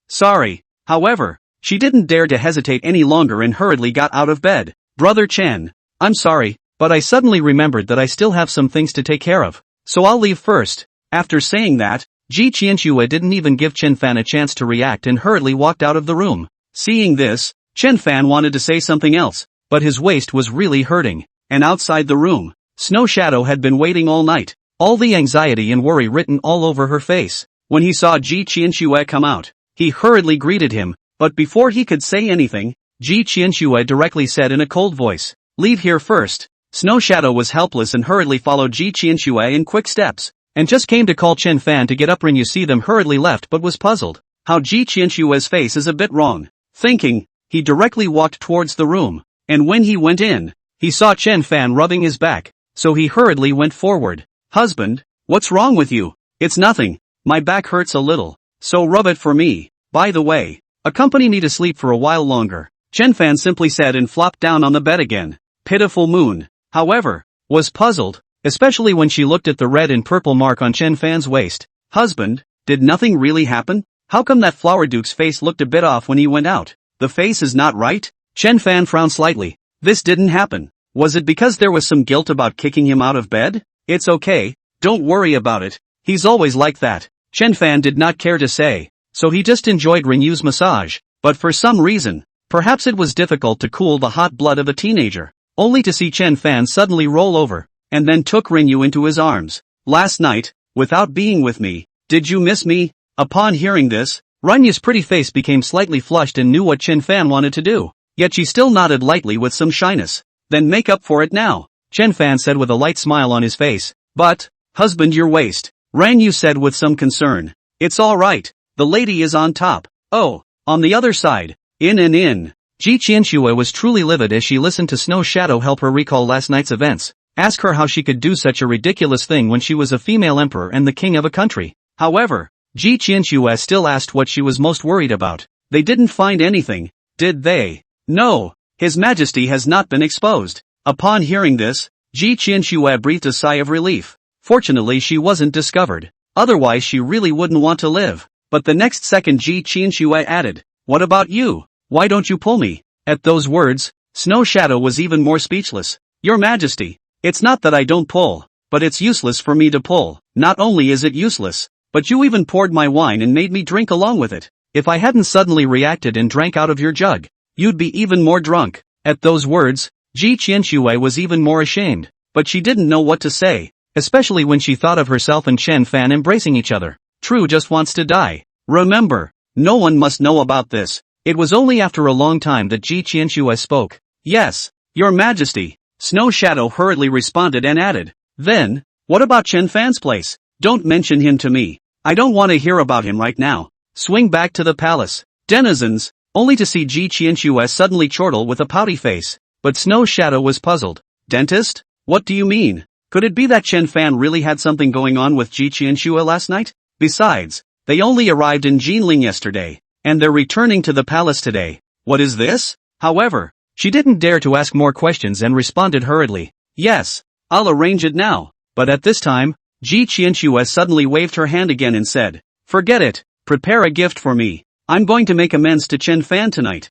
[SPEAKER 1] Sorry." However, she didn't dare to hesitate any longer and hurriedly got out of bed. "Brother Chen, I'm sorry, but I suddenly remembered that I still have some things to take care of, so I'll leave first." After saying that, Ji Qianxue didn't even give Chen Fan a chance to react and hurriedly walked out of the room. Seeing this, Chen Fan wanted to say something else, but his waist was really hurting, and outside the room, Snow Shadow had been waiting all night, all the anxiety and worry written all over her face. When he saw Ji Qianxue come out, he hurriedly greeted him, but before he could say anything, Ji Qianxue directly said in a cold voice, "Leave here first." Snow Shadow was helpless and hurriedly followed Ji Qianxue in quick steps, and just came to call Chen Fan to get up. Rin you see them hurriedly left but was puzzled. how Ji Qianshue's face is a bit wrong. Thinking, he directly walked towards the room, and when he went in, he saw Chen Fan rubbing his back, so he hurriedly went forward. Husband, what's wrong with you? It's nothing, my back hurts a little, so rub it for me. By the way, accompany me to sleep for a while longer, Chen Fan simply said and flopped down on the bed again. Pitiful Moon, however, was puzzled, especially when she looked at the red and purple mark on Chen Fan's waist. Husband, did nothing really happen? How come that Flower Duke's face looked a bit off when he went out? The face is not right? Chen Fan frowned slightly. This didn't happen. Was it because there was some guilt about kicking him out of bed? It's okay, don't worry about it. He's always like that. Chen Fan did not care to say, so he just enjoyed Renyu's massage, but for some reason, perhaps it was difficult to cool the hot blood of a teenager, only to see Chen Fan suddenly roll over, and then took Renyu into his arms. Last night, without being with me, did you miss me? Upon hearing this, Renyu's pretty face became slightly flushed and knew what Chen Fan wanted to do, yet she still nodded lightly with some shyness. Then make up for it now, Chen Fan said with a light smile on his face. But, husband, your waist, Renyu said with some concern. It's alright, the lady is on top. Oh, on the other side, in. Ji Qianxue was truly livid as she listened to Snow Shadow help her recall last night's events, ask her how she could do such a ridiculous thing when she was a female emperor and the king of a country. However, Ji Qianxue still asked what she was most worried about. They didn't find anything, did they? No, His Majesty has not been exposed. Upon hearing this, Ji Qianxue breathed a sigh of relief. Fortunately she wasn't discovered, otherwise she really wouldn't want to live. But the next second Ji Qianxue added, what about you? Why don't you pull me? At those words, Snow Shadow was even more speechless. Your Majesty, it's not that I don't pull, but it's useless for me to pull. Not only is it useless, but you even poured my wine and made me drink along with it. If I hadn't suddenly reacted and drank out of your jug, you'd be even more drunk. At those words, Ji Qianxue was even more ashamed, but she didn't know what to say, especially when she thought of herself and Chen Fan embracing each other. True just wants to die. Remember, no one must know about this. It was only after a long time that Ji Qianxue spoke. Yes, Your Majesty, Snow Shadow hurriedly responded and added. Then, what about Chen Fan's place? Don't mention him to me. I don't want to hear about him right now. Swing back to the palace, denizens, only to see Ji Qianxue suddenly chortle with a pouty face. But Snow Shadow was puzzled. Dentist? What do you mean? Could it be that Chen Fan really had something going on with Ji Qianxue last night? Besides, they only arrived in Jinling yesterday, and they're returning to the palace today. What is this? However, she didn't dare to ask more questions and responded hurriedly. Yes, I'll arrange it now. But at this time, Ji Qianxue suddenly waved her hand again and said, forget it, prepare a gift for me. I'm going to make amends to Chen Fan tonight.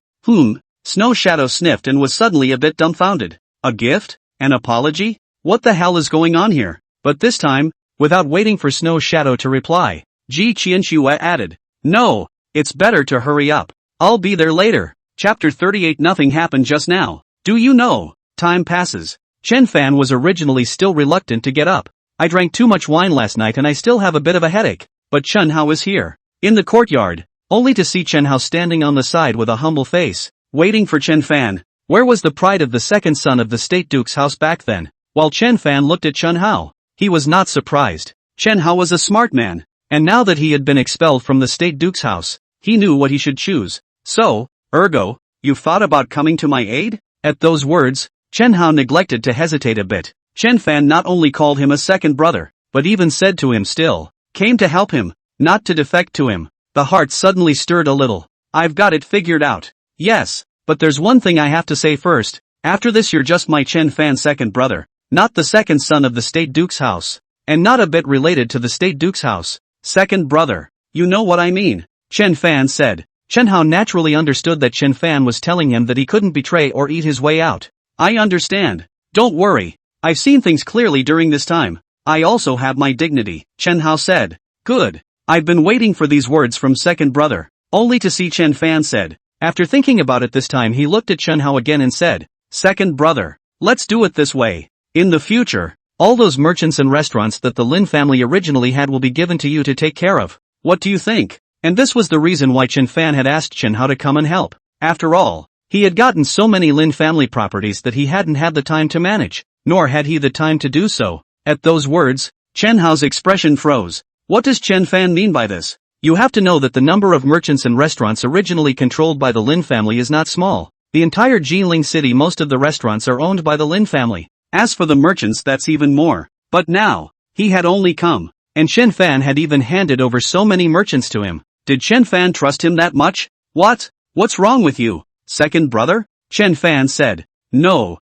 [SPEAKER 1] Snow Shadow sniffed and was suddenly a bit dumbfounded. A gift? An apology? What the hell is going on here? But this time, without waiting for Snow Shadow to reply, Ji Qianxue added, no, it's better to hurry up. I'll be there later. Chapter 38. Nothing happened just now. Do you know? Time passes. Chen Fan was originally still reluctant to get up. I drank too much wine last night and I still have a bit of a headache. But Chen Hao is here. In the courtyard, only to see Chen Hao standing on the side with a humble face, waiting for Chen Fan. Where was the pride of the second son of the State Duke's house back then? While Chen Fan looked at Chen Hao, he was not surprised. Chen Hao was a smart man, and now that he had been expelled from the State Duke's house, he knew what he should choose. So, ergo, you've thought about coming to my aid? At those words, Chen Hao neglected to hesitate a bit. Chen Fan not only called him a second brother, but even said to him still, came to help him, not to defect to him. The heart suddenly stirred a little. I've got it figured out. Yes, but there's one thing I have to say first. After this you're just my Chen Fan second brother, not the second son of the State Duke's house, and not a bit related to the State Duke's house. Second brother. You know what I mean, Chen Fan said. Chen Hao naturally understood that Chen Fan was telling him that he couldn't betray or eat his way out. I understand. Don't worry. I've seen things clearly during this time. I also have my dignity, Chen Hao said. Good. I've been waiting for these words from second brother, only to see Chen Fan said. After thinking about it this time he looked at Chen Hao again and said, second brother, let's do it this way. In the future, all those merchants and restaurants that the Lin family originally had will be given to you to take care of. What do you think? And this was the reason why Chen Fan had asked Chen Hao to come and help. After all, he had gotten so many Lin family properties that he hadn't had the time to manage, nor had he the time to do so. At those words, Chen Hao's expression froze. What does Chen Fan mean by this? You have to know that the number of merchants and restaurants originally controlled by the Lin family is not small. The entire Jilin city, most of the restaurants are owned by the Lin family. As for the merchants, that's even more. But now, he had only come, and Chen Fan had even handed over so many merchants to him. Did Chen Fan trust him that much? What? What's wrong with you, second brother? Chen Fan said. No,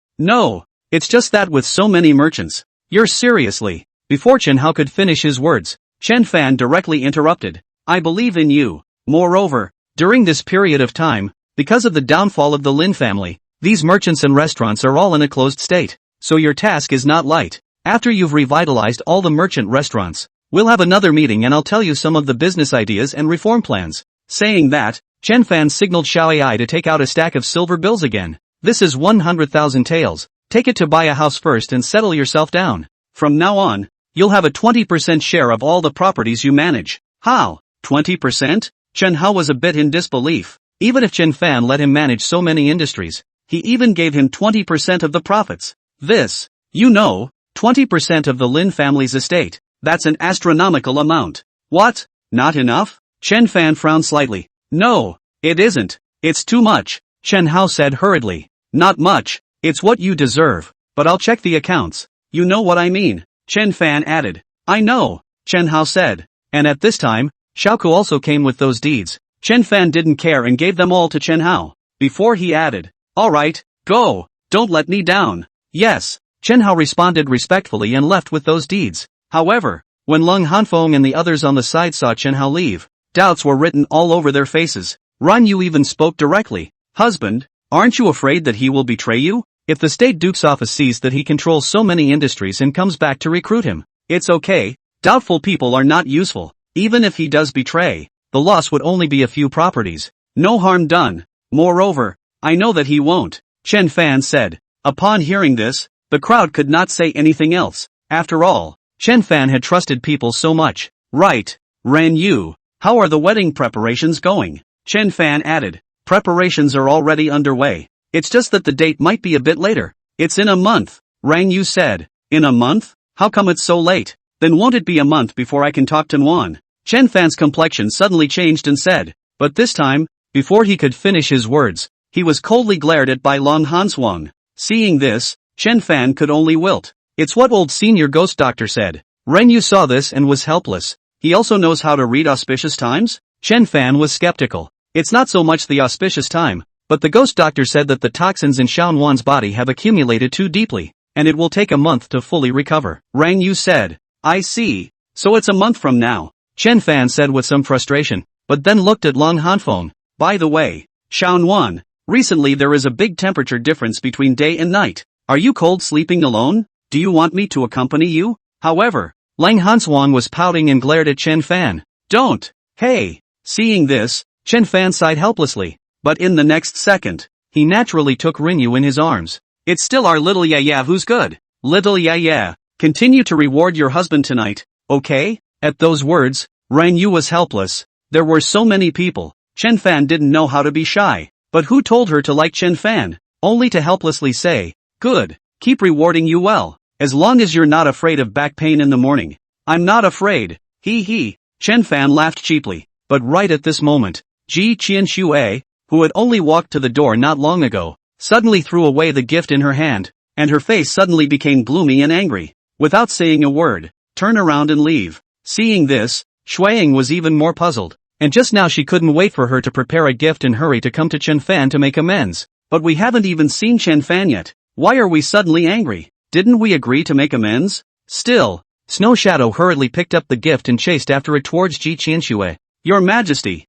[SPEAKER 1] it's just that with so many merchants. You're seriously. Before Chen Hao could finish his words, Chen Fan directly interrupted. I believe in you. Moreover, during this period of time, because of the downfall of the Lin family, these merchants and restaurants are all in a closed state. So your task is not light. After you've revitalized all the merchant restaurants, we'll have another meeting and I'll tell you some of the business ideas and reform plans. Saying that, Chen Fan signaled Xiao Ai to take out a stack of silver bills again. This is 100,000 taels. Take it to buy a house first and settle yourself down. From now on, you'll have a 20% share of all the properties you manage. How? 20%? Chen Hao was a bit in disbelief. Even if Chen Fan let him manage so many industries, he even gave him 20% of the profits. This, 20% of the Lin family's estate. That's an astronomical amount. What? Not enough? Chen Fan frowned slightly. No, it isn't. It's too much, Chen Hao said hurriedly. Not much, it's what you deserve, but I'll check the accounts. You know what I mean, Chen Fan added. I know, Chen Hao said. And at this time, Xiaoku also came with those deeds. Chen Fan didn't care and gave them all to Chen Hao. Before he added, alright, go, don't let me down. Yes, Chen Hao responded respectfully and left with those deeds. However, when Leng Hanfeng and the others on the side saw Chen Hao leave, doubts were written all over their faces. Ran Yu even spoke directly. Husband, aren't you afraid that he will betray you? If the State Duke's office sees that he controls so many industries and comes back to recruit him, it's okay. Doubtful people are not useful. Even if he does betray, the loss would only be a few properties. No harm done. Moreover, I know that he won't, Chen Fan said. Upon hearing this, the crowd could not say anything else. After all, Chen Fan had trusted people so much. Right, Ran Yu, how are the wedding preparations going? Chen Fan added. Preparations are already underway. It's just that the date might be a bit later. It's in a month, Ran Yu said. In a month? How come it's so late? Then won't it be a month before I can talk to Nguyen? Chen Fan's complexion suddenly changed and said. But this time, before he could finish his words, he was coldly glared at by Long Hanswang. Seeing this, Chen Fan could only wilt. It's what old senior ghost doctor said. Ren Yu saw this and was helpless. He also knows how to read auspicious times? Chen Fan was skeptical. It's not so much the auspicious time, but the ghost doctor said that the toxins in Xiaonuan's body have accumulated too deeply, and it will take a month to fully recover. Rang Yu said. I see. So it's a month from now, Chen Fan said with some frustration, but then looked at Long Hanfeng. By the way, Xiaonuan, recently there is a big temperature difference between day and night. Are you cold sleeping alone? Do you want me to accompany you? However, Lang Hanswang was pouting and glared at Chen Fan. Don't. Hey. Seeing this, Chen Fan sighed helplessly, but in the next second, he naturally took Rinyu in his arms. It's still our little Yaya who's good. Little Yaya, continue to reward your husband tonight, okay? At those words, Ran Yu was helpless. There were so many people. Chen Fan didn't know how to be shy. But who told her to like Chen Fan? Only to helplessly say, good, keep rewarding you well, as long as you're not afraid of back pain in the morning. I'm not afraid, he. Chen Fan laughed cheaply, but right at this moment, Ji Qianxue, who had only walked to the door not long ago, suddenly threw away the gift in her hand, and her face suddenly became gloomy and angry. Without saying a word, turn around and leave. Seeing this, Shuang was even more puzzled. And just now she couldn't wait for her to prepare a gift and hurry to come to Chen Fan to make amends. But we haven't even seen Chen Fan yet. Why are we suddenly angry? Didn't we agree to make amends? Still, Snow Shadow hurriedly picked up the gift and chased after it towards Ji Qianxue. Your Majesty,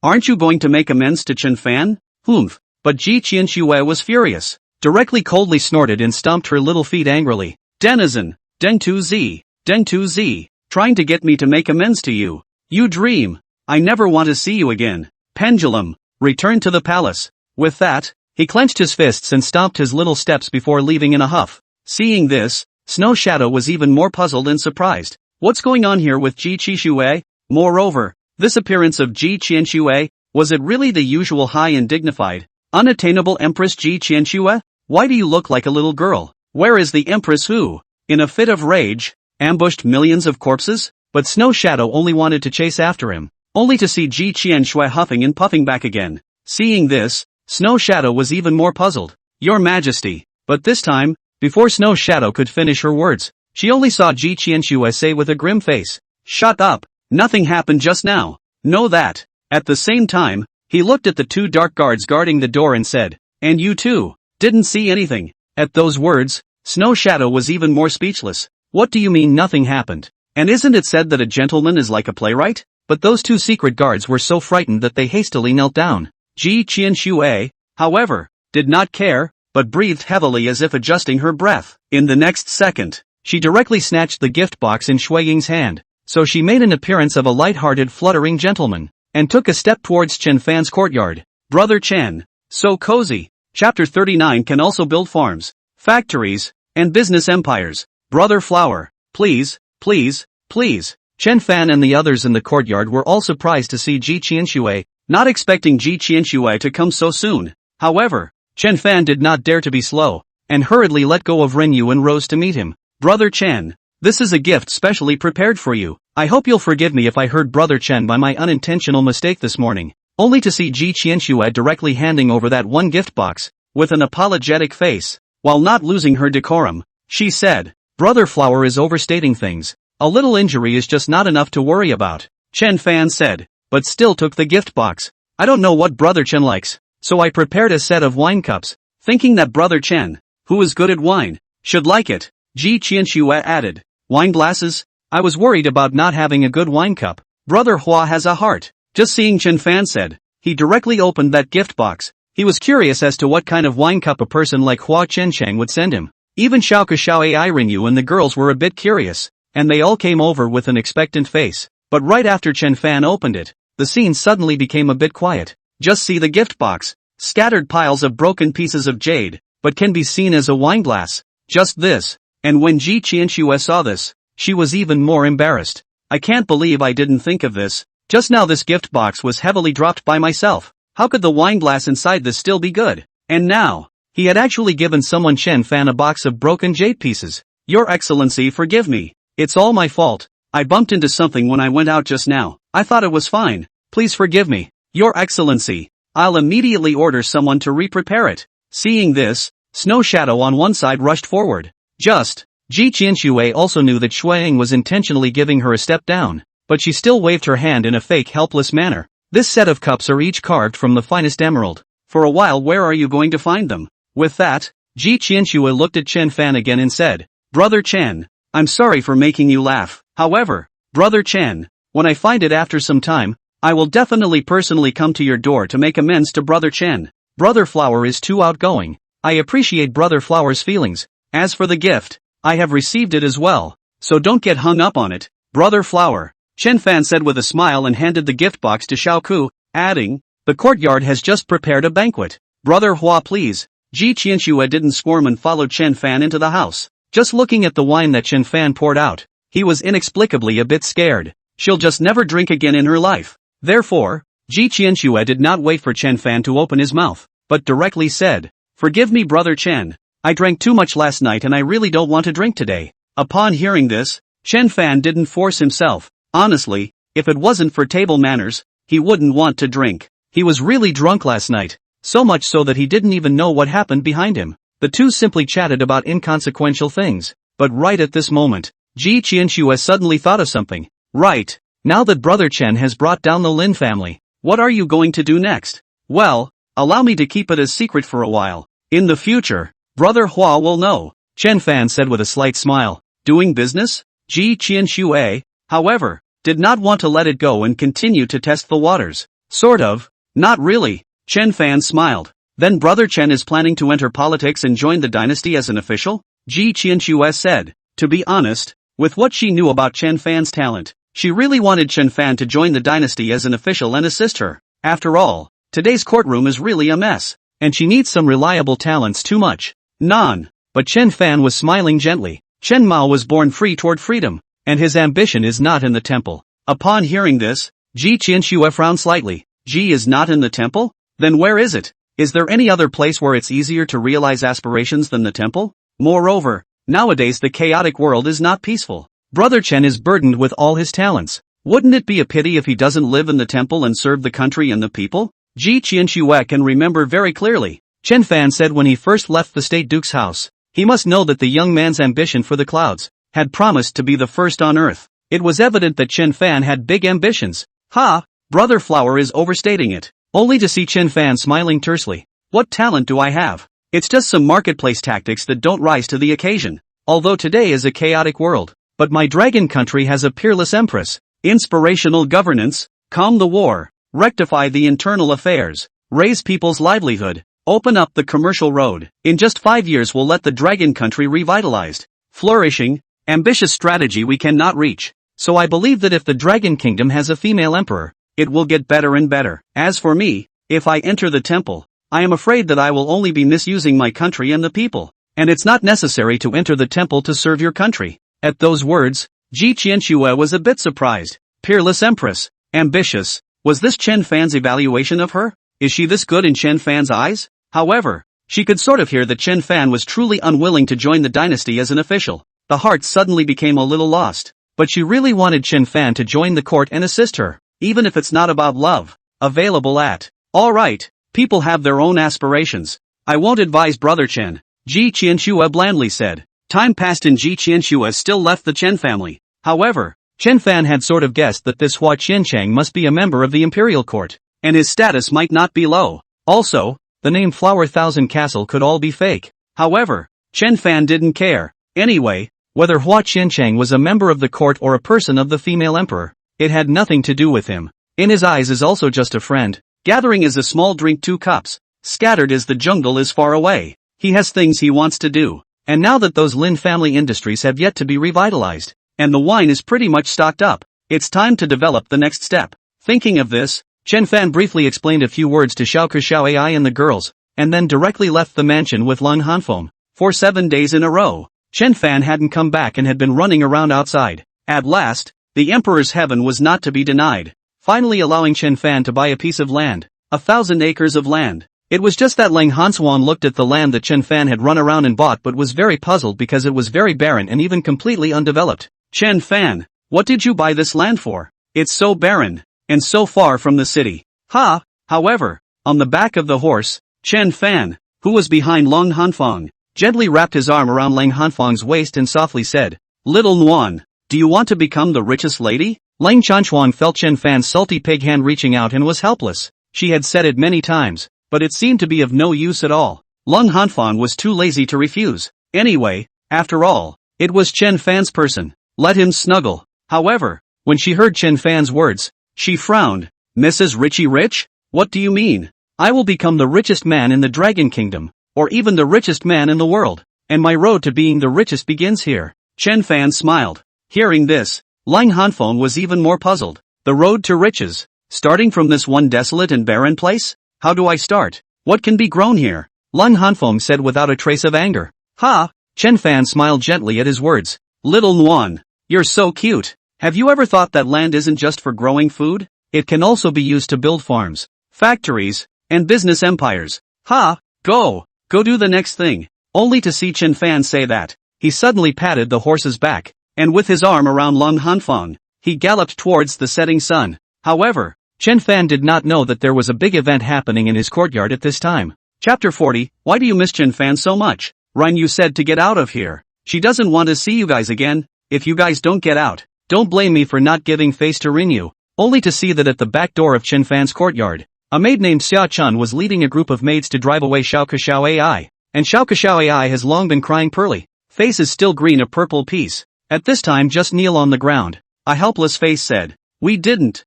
[SPEAKER 1] aren't you going to make amends to Chen Fan? Humph. But Ji Qianxue was furious, directly coldly snorted and stomped her little feet angrily. Denizen, Deng Tu Zi, trying to get me to make amends to you. You dream. I never want to see you again. Pendulum, return to the palace. With that, he clenched his fists and stomped his little steps before leaving in a huff. Seeing this, Snow Shadow was even more puzzled and surprised. What's going on here with Ji Qianxue? Moreover, this appearance of Ji Qianxue, was it really the usual high and dignified, unattainable Empress Ji Qianxue? Why do you look like a little girl? Where is the Empress who, in a fit of rage, ambushed millions of corpses? but Snow Shadow only wanted to chase after him, only to see Ji Qianshui huffing and puffing back again. Seeing this, Snow Shadow was even more puzzled. Your Majesty. But this time, before Snow Shadow could finish her words, she only saw Ji Qianshui say with a grim face, "Shut up, nothing happened just now. Know that." At the same time, he looked at the two dark guards guarding the door and said, "And you too, didn't see anything?" At those words, Snow Shadow was even more speechless. What do you mean nothing happened? And isn't it said that a gentleman is like a playwright? But those two secret guards were so frightened that they hastily knelt down. Ji Qianshui, however, did not care, but breathed heavily as if adjusting her breath. In the next second, she directly snatched the gift box in Shui Ying's hand, so she made an appearance of a light-hearted fluttering gentleman, and took a step towards Chen Fan's courtyard. Brother Chen, so cozy. Chapter 39 can also build farms, factories, and business empires. Brother Flower, please, please, please. Chen Fan and the others in the courtyard were all surprised to see Ji Qianshui, not expecting Ji Qianshui to come so soon. However, Chen Fan did not dare to be slow, and hurriedly let go of Renyu and rose to meet him. Brother Chen, this is a gift specially prepared for you. I hope you'll forgive me if I hurt Brother Chen by my unintentional mistake this morning. Only to see Ji Qianshui directly handing over that one gift box, with an apologetic face. While not losing her decorum, she said, Brother Flower is overstating things. A little injury is just not enough to worry about. Chen Fan said, but still took the gift box. I don't know what Brother Chen likes, so I prepared a set of wine cups, thinking that Brother Chen, who is good at wine, should like it. Ji Qianshui added, wine glasses? I was worried about not having a good wine cup. Brother Hua has a heart. Just seeing Chen Fan said, he directly opened that gift box. He was curious as to what kind of wine cup a person like Hua Chenchang would send him. Even Xiao Xiao Ai Rinyu and the girls were a bit curious, and they all came over with an expectant face. But right after Chen Fan opened it, the scene suddenly became a bit quiet. Just see the gift box. Scattered piles of broken pieces of jade, but can be seen as a wine glass. Just this. And when Ji Qianshui saw this, she was even more embarrassed. I can't believe I didn't think of this. Just now this gift box was heavily dropped by myself. How could the wine glass inside this still be good? And now, he had actually given someone Chen Fan a box of broken jade pieces. Your Excellency, forgive me. It's all my fault. I bumped into something when I went out just now. I thought it was fine. Please forgive me. Your Excellency, I'll immediately order someone to re-prepare it. Seeing this, Snow Shadow on one side rushed forward. Ji Qianshui also knew that Shui Ying was intentionally giving her a step down, but she still waved her hand in a fake helpless manner. This set of cups are each carved from the finest emerald. For a while, where are you going to find them? With that, Ji Qianshui looked at Chen Fan again and said, Brother Chen, I'm sorry for making you laugh. However, Brother Chen, when I find it after some time, I will definitely personally come to your door to make amends to Brother Chen. Brother Flower is too outgoing. I appreciate Brother Flower's feelings. As for the gift, I have received it as well, so don't get hung up on it. Brother Flower, Chen Fan said with a smile and handed the gift box to Xiao Ku, adding, the courtyard has just prepared a banquet. Brother Hua, please. Ji Qianshui didn't squirm and followed Chen Fan into the house. Just looking at the wine that Chen Fan poured out, he was inexplicably a bit scared. She'll just never drink again in her life. Therefore, Ji Qianshui did not wait for Chen Fan to open his mouth, but directly said, Forgive me, Brother Chen. I drank too much last night and I really don't want to drink today. Upon hearing this, Chen Fan didn't force himself. Honestly, if it wasn't for table manners, he wouldn't want to drink. He was really drunk last night, so much so that he didn't even know what happened behind him. The two simply chatted about inconsequential things. But right at this moment, Ji Qianshui suddenly thought of something. Right, now that Brother Chen has brought down the Lin family, what are you going to do next? Well, allow me to keep it a secret for a while. In the future, Brother Hua will know, Chen Fan said with a slight smile. Doing business? Ji Qianshui, however, did not want to let it go and continue to test the waters. Sort of. Not really. Chen Fan smiled. Then Brother Chen is planning to enter politics and join the dynasty as an official? Ji Qianshui said. To be honest, with what she knew about Chen Fan's talent, she really wanted Chen Fan to join the dynasty as an official and assist her. After all, today's courtroom is really a mess, and she needs some reliable talents too much. None. But Chen Fan was smiling gently. Chen Mao was born free toward freedom, and his ambition is not in the temple. Upon hearing this, Ji Qianshui frowned slightly. Ji is not in the temple? Then where is it? Is there any other place where it's easier to realize aspirations than the temple? Moreover, nowadays the chaotic world is not peaceful. Brother Chen is burdened with all his talents. Wouldn't it be a pity if he doesn't live in the temple and serve the country and the people? Ji Qianxue can remember very clearly. Chen Fan said when he first left the State Duke's house, he must know that the young man's ambition for the clouds had promised to be the first on earth. It was evident that Chen Fan had big ambitions. Ha! Brother Flower is overstating it. Only to see Chen Fan smiling tersely. What talent do I have? It's just some marketplace tactics that don't rise to the occasion. Although today is a chaotic world, but my dragon country has a peerless empress. Inspirational governance, calm the war, rectify the internal affairs, raise people's livelihood, open up the commercial road. In just 5 years we'll let the dragon country revitalized, flourishing, ambitious strategy we cannot reach. So I believe that if the dragon kingdom has a female emperor, it will get better and better. As for me, if I enter the temple, I am afraid that I will only be misusing my country and the people. And it's not necessary to enter the temple to serve your country. At those words, Ji Qianxue was a bit surprised. Peerless empress, ambitious, was this Chen Fan's evaluation of her? Is she this good in Chen Fan's eyes? However, she could sort of hear that Chen Fan was truly unwilling to join the dynasty as an official. The heart suddenly became a little lost. But she really wanted Chen Fan to join the court and assist her, even if it's not about love. Available at. Alright, people have their own aspirations. I won't advise Brother Chen, Ji Qianxue blandly said. Time passed and Ji Qianxue still left the Chen family. However, Chen Fan had sort of guessed that this Hua Qianchang must be a member of the imperial court, and his status might not be low. Also, the name Flower Thousand Castle could all be fake. However, Chen Fan didn't care. Anyway, whether Hua Qianchang was a member of the court or a person of the female emperor, it had nothing to do with him. In his eyes is also just a friend. Gathering is a small drink 2 cups. Scattered as the jungle is far away. He has things he wants to do. And now that those Lin family industries have yet to be revitalized, and the wine is pretty much stocked up, it's time to develop the next step. Thinking of this, Chen Fan briefly explained a few words to Xiao Ai and the girls, and then directly left the mansion with Lung Hanfeng. For 7 days in a row, Chen Fan hadn't come back and had been running around outside. At last, the emperor's heaven was not to be denied, finally allowing Chen Fan to buy a piece of land, 1,000 acres of land. It was just that Lang Hanswan looked at the land that Chen Fan had run around and bought but was very puzzled because it was very barren and even completely undeveloped. Chen Fan, what did you buy this land for? It's so barren, and so far from the city. Ha! However, on the back of the horse, Chen Fan, who was behind Lang Hanfeng, gently wrapped his arm around Lang Hanfeng's waist and softly said, Little Nguan, do you want to become the richest lady? Lang Chanchuan felt Chen Fan's salty pig hand reaching out and was helpless. She had said it many times, but it seemed to be of no use at all. Lung Hanfeng was too lazy to refuse. Anyway, after all, it was Chen Fan's person. Let him snuggle. However, when she heard Chen Fan's words, she frowned. Mrs. Richie Rich? What do you mean? I will become the richest man in the Dragon Kingdom, or even the richest man in the world, and my road to being the richest begins here. Chen Fan smiled. Hearing this, Lang Hanfeng was even more puzzled. The road to riches, starting from this one desolate and barren place? How do I start? What can be grown here? Lung Hanfeng said without a trace of anger. Ha! Chen Fan smiled gently at his words. Little Nguan, you're so cute. Have you ever thought that land isn't just for growing food? It can also be used to build farms, factories, and business empires. Ha! Go do the next thing. Only to see Chen Fan say that, he suddenly patted the horse's back, and with his arm around Lung Hanfeng, he galloped towards the setting sun. However, Chen Fan did not know that there was a big event happening in his courtyard at this time. Chapter 40, Why do you miss Chen Fan so much? Ryan, you said to get out of here. She doesn't want to see you guys again. If you guys don't get out, don't blame me for not giving face to Rinyu. Only to see that at the back door of Chen Fan's courtyard, a maid named Xia Chun was leading a group of maids to drive away Xiao Ai. And Xiao Ai has long been crying pearly. Face is still green, a purple piece. At this time just kneel on the ground. A helpless face said, We didn't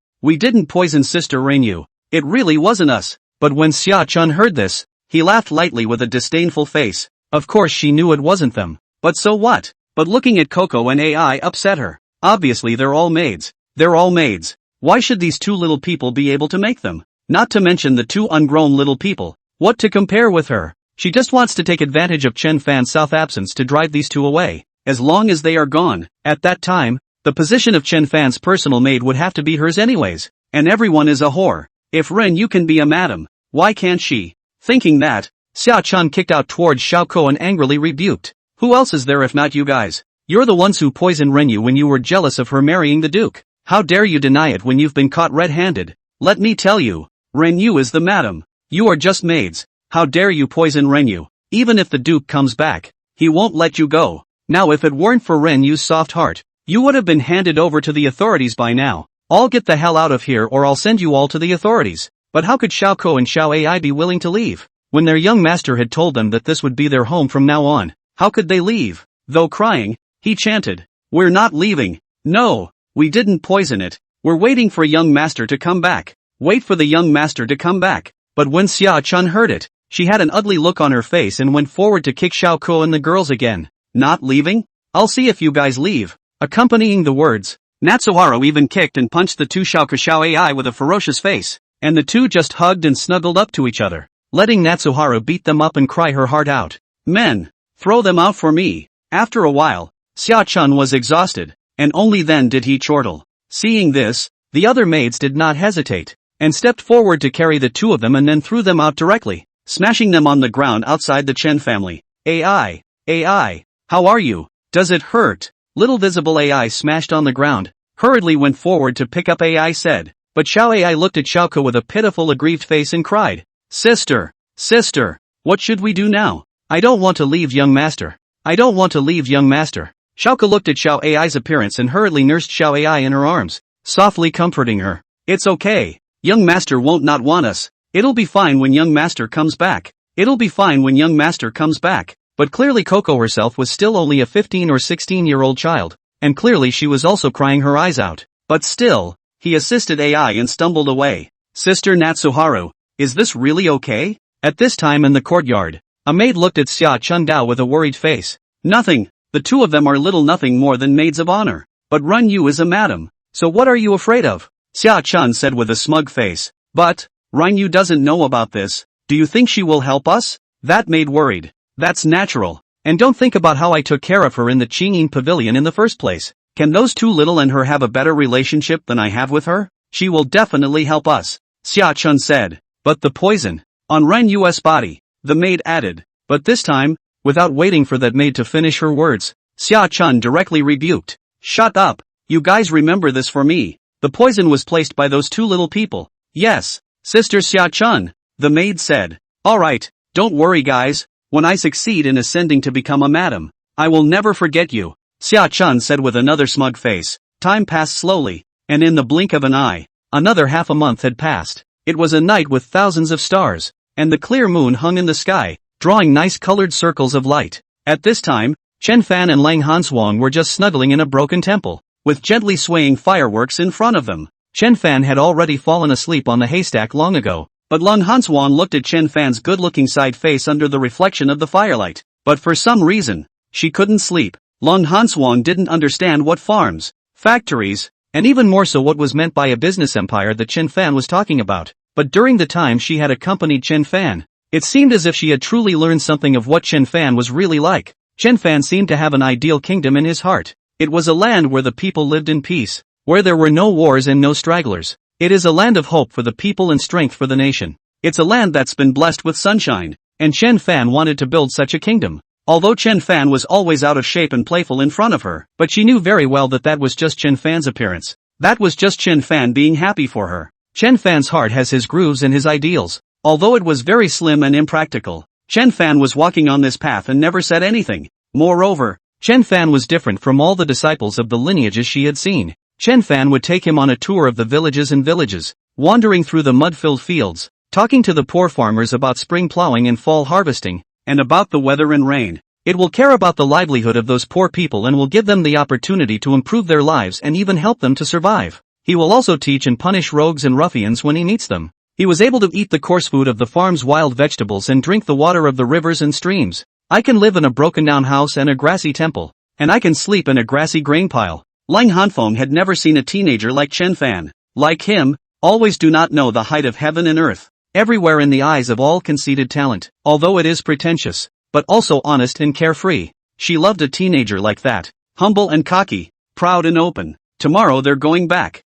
[SPEAKER 1] poison Sister Rinyu. It really wasn't us. But when Xia Chun heard this, he laughed lightly with a disdainful face. Of course she knew it wasn't them. But so what? But looking at Coco and AI upset her. Obviously they're all maids. Why should these two little people be able to make them? Not to mention the two ungrown little people. What to compare with her? She just wants to take advantage of Chen Fan's south absence to drive these two away. As long as they are gone, at that time, the position of Chen Fan's personal maid would have to be hers anyways. And everyone is a whore. If Ren you can be a madam, why can't she? Thinking that, Xia Chun kicked out towards Xiao Ko and angrily rebuked. Who else is there if not you guys? You're the ones who poisoned Renyu when you were jealous of her marrying the Duke. How dare you deny it when you've been caught red-handed? Let me tell you, Renyu is the madam. You are just maids. How dare you poison Renyu? Even if the Duke comes back, he won't let you go. Now if it weren't for Renyu's soft heart, you would have been handed over to the authorities by now. I'll get the hell out of here or I'll send you all to the authorities. But how could Xiaoko and Xiao Ai be willing to leave? When their young master had told them that this would be their home from now on, how could they leave? Though crying, he chanted, "We're not leaving. No, we didn't poison it. We're waiting for young master to come back. Wait for the young master to come back." But when Xia Chun heard it, she had an ugly look on her face and went forward to kick Xiaoko and the girls again. Not leaving? I'll see if you guys leave. Accompanying the words, Natsuharu even kicked and punched the two Xiaoko Xiao Ai with a ferocious face, and the two just hugged and snuggled up to each other, letting Natsuharu beat them up and cry her heart out. Men, throw them out for me. After a while, Xia Chun was exhausted, and only then did he chortle. Seeing this, the other maids did not hesitate, and stepped forward to carry the two of them and then threw them out directly, smashing them on the ground outside the Chen family. AI, how are you? Does it hurt? Little visible AI smashed on the ground, hurriedly went forward to pick up AI said, but Xiao Ai looked at Xiaoko with a pitiful aggrieved face and cried, Sister, what should we do now? I don't want to leave young master. I don't want to leave young master. Xiaoko looked at Xiao Ai's appearance and hurriedly nursed Xiao Ai in her arms, softly comforting her. It's okay. Young master won't not want us. It'll be fine when young master comes back. It'll be fine when young master comes back. But clearly Coco herself was still only a 15 or 16-year-old child, and clearly she was also crying her eyes out. But still, he assisted AI and stumbled away. Sister Natsuharu, is this really okay? At this time in the courtyard, a maid looked at Xia Chun Dao with a worried face. Nothing, the two of them are little nothing more than maids of honor. But Renyu is a madam, so what are you afraid of? Xia Chun said with a smug face. But, Renyu doesn't know about this. Do you think she will help us? That maid worried. That's natural. And don't think about how I took care of her in the Qingyin Pavilion in the first place. Can those two little and her have a better relationship than I have with her? She will definitely help us, Xia Chun said. But the poison, on Renyu's body, the maid added. But this time, without waiting for that maid to finish her words, Xia Chun directly rebuked. Shut up. You guys remember this for me. The poison was placed by those two little people. Yes, Sister Xia Chun, the maid said. Alright, don't worry guys. When I succeed in ascending to become a madam, I will never forget you, Xia Chun said with another smug face. Time passed slowly, and in the blink of an eye, another half a month had passed. It was a night with thousands of stars, and the clear moon hung in the sky, drawing nice colored circles of light. At this time, Chen Fan and Lang Hanswang were just snuggling in a broken temple, with gently swaying fireworks in front of them. Chen Fan had already fallen asleep on the haystack long ago. But Lang Hanswang looked at Chen Fan's good-looking side face under the reflection of the firelight. But for some reason, she couldn't sleep. Lang Hanswang didn't understand what farms, factories, and even more so what was meant by a business empire that Chen Fan was talking about. But during the time she had accompanied Chen Fan, it seemed as if she had truly learned something of what Chen Fan was really like. Chen Fan seemed to have an ideal kingdom in his heart. It was a land where the people lived in peace, where there were no wars and no stragglers. It is a land of hope for the people and strength for the nation. It's a land that's been blessed with sunshine, and Chen Fan wanted to build such a kingdom. Although Chen Fan was always out of shape and playful in front of her, but she knew very well that that was just Chen Fan's appearance. That was just Chen Fan being happy for her. Chen Fan's heart has his grooves and his ideals. Although it was very slim and impractical, Chen Fan was walking on this path and never said anything. Moreover, Chen Fan was different from all the disciples of the lineages she had seen. Chen Fan would take him on a tour of the villages and villages, wandering through the mud-filled fields, talking to the poor farmers about spring plowing and fall harvesting, and about the weather and rain. It will care about the livelihood of those poor people and will give them the opportunity to improve their lives and even help them to survive. He will also teach and punish rogues and ruffians when he meets them. He was able to eat the coarse food of the farm's wild vegetables and drink the water of the rivers and streams. I can live in a broken-down house and a grassy temple, and I can sleep in a grassy grain pile. Lang Hanfeng had never seen a teenager like Chen Fan. Like him, always do not know the height of heaven and earth. Everywhere in the eyes of all conceited talent, although it is pretentious, but also honest and carefree. She loved a teenager like that, humble and cocky, proud and open. Tomorrow they're going back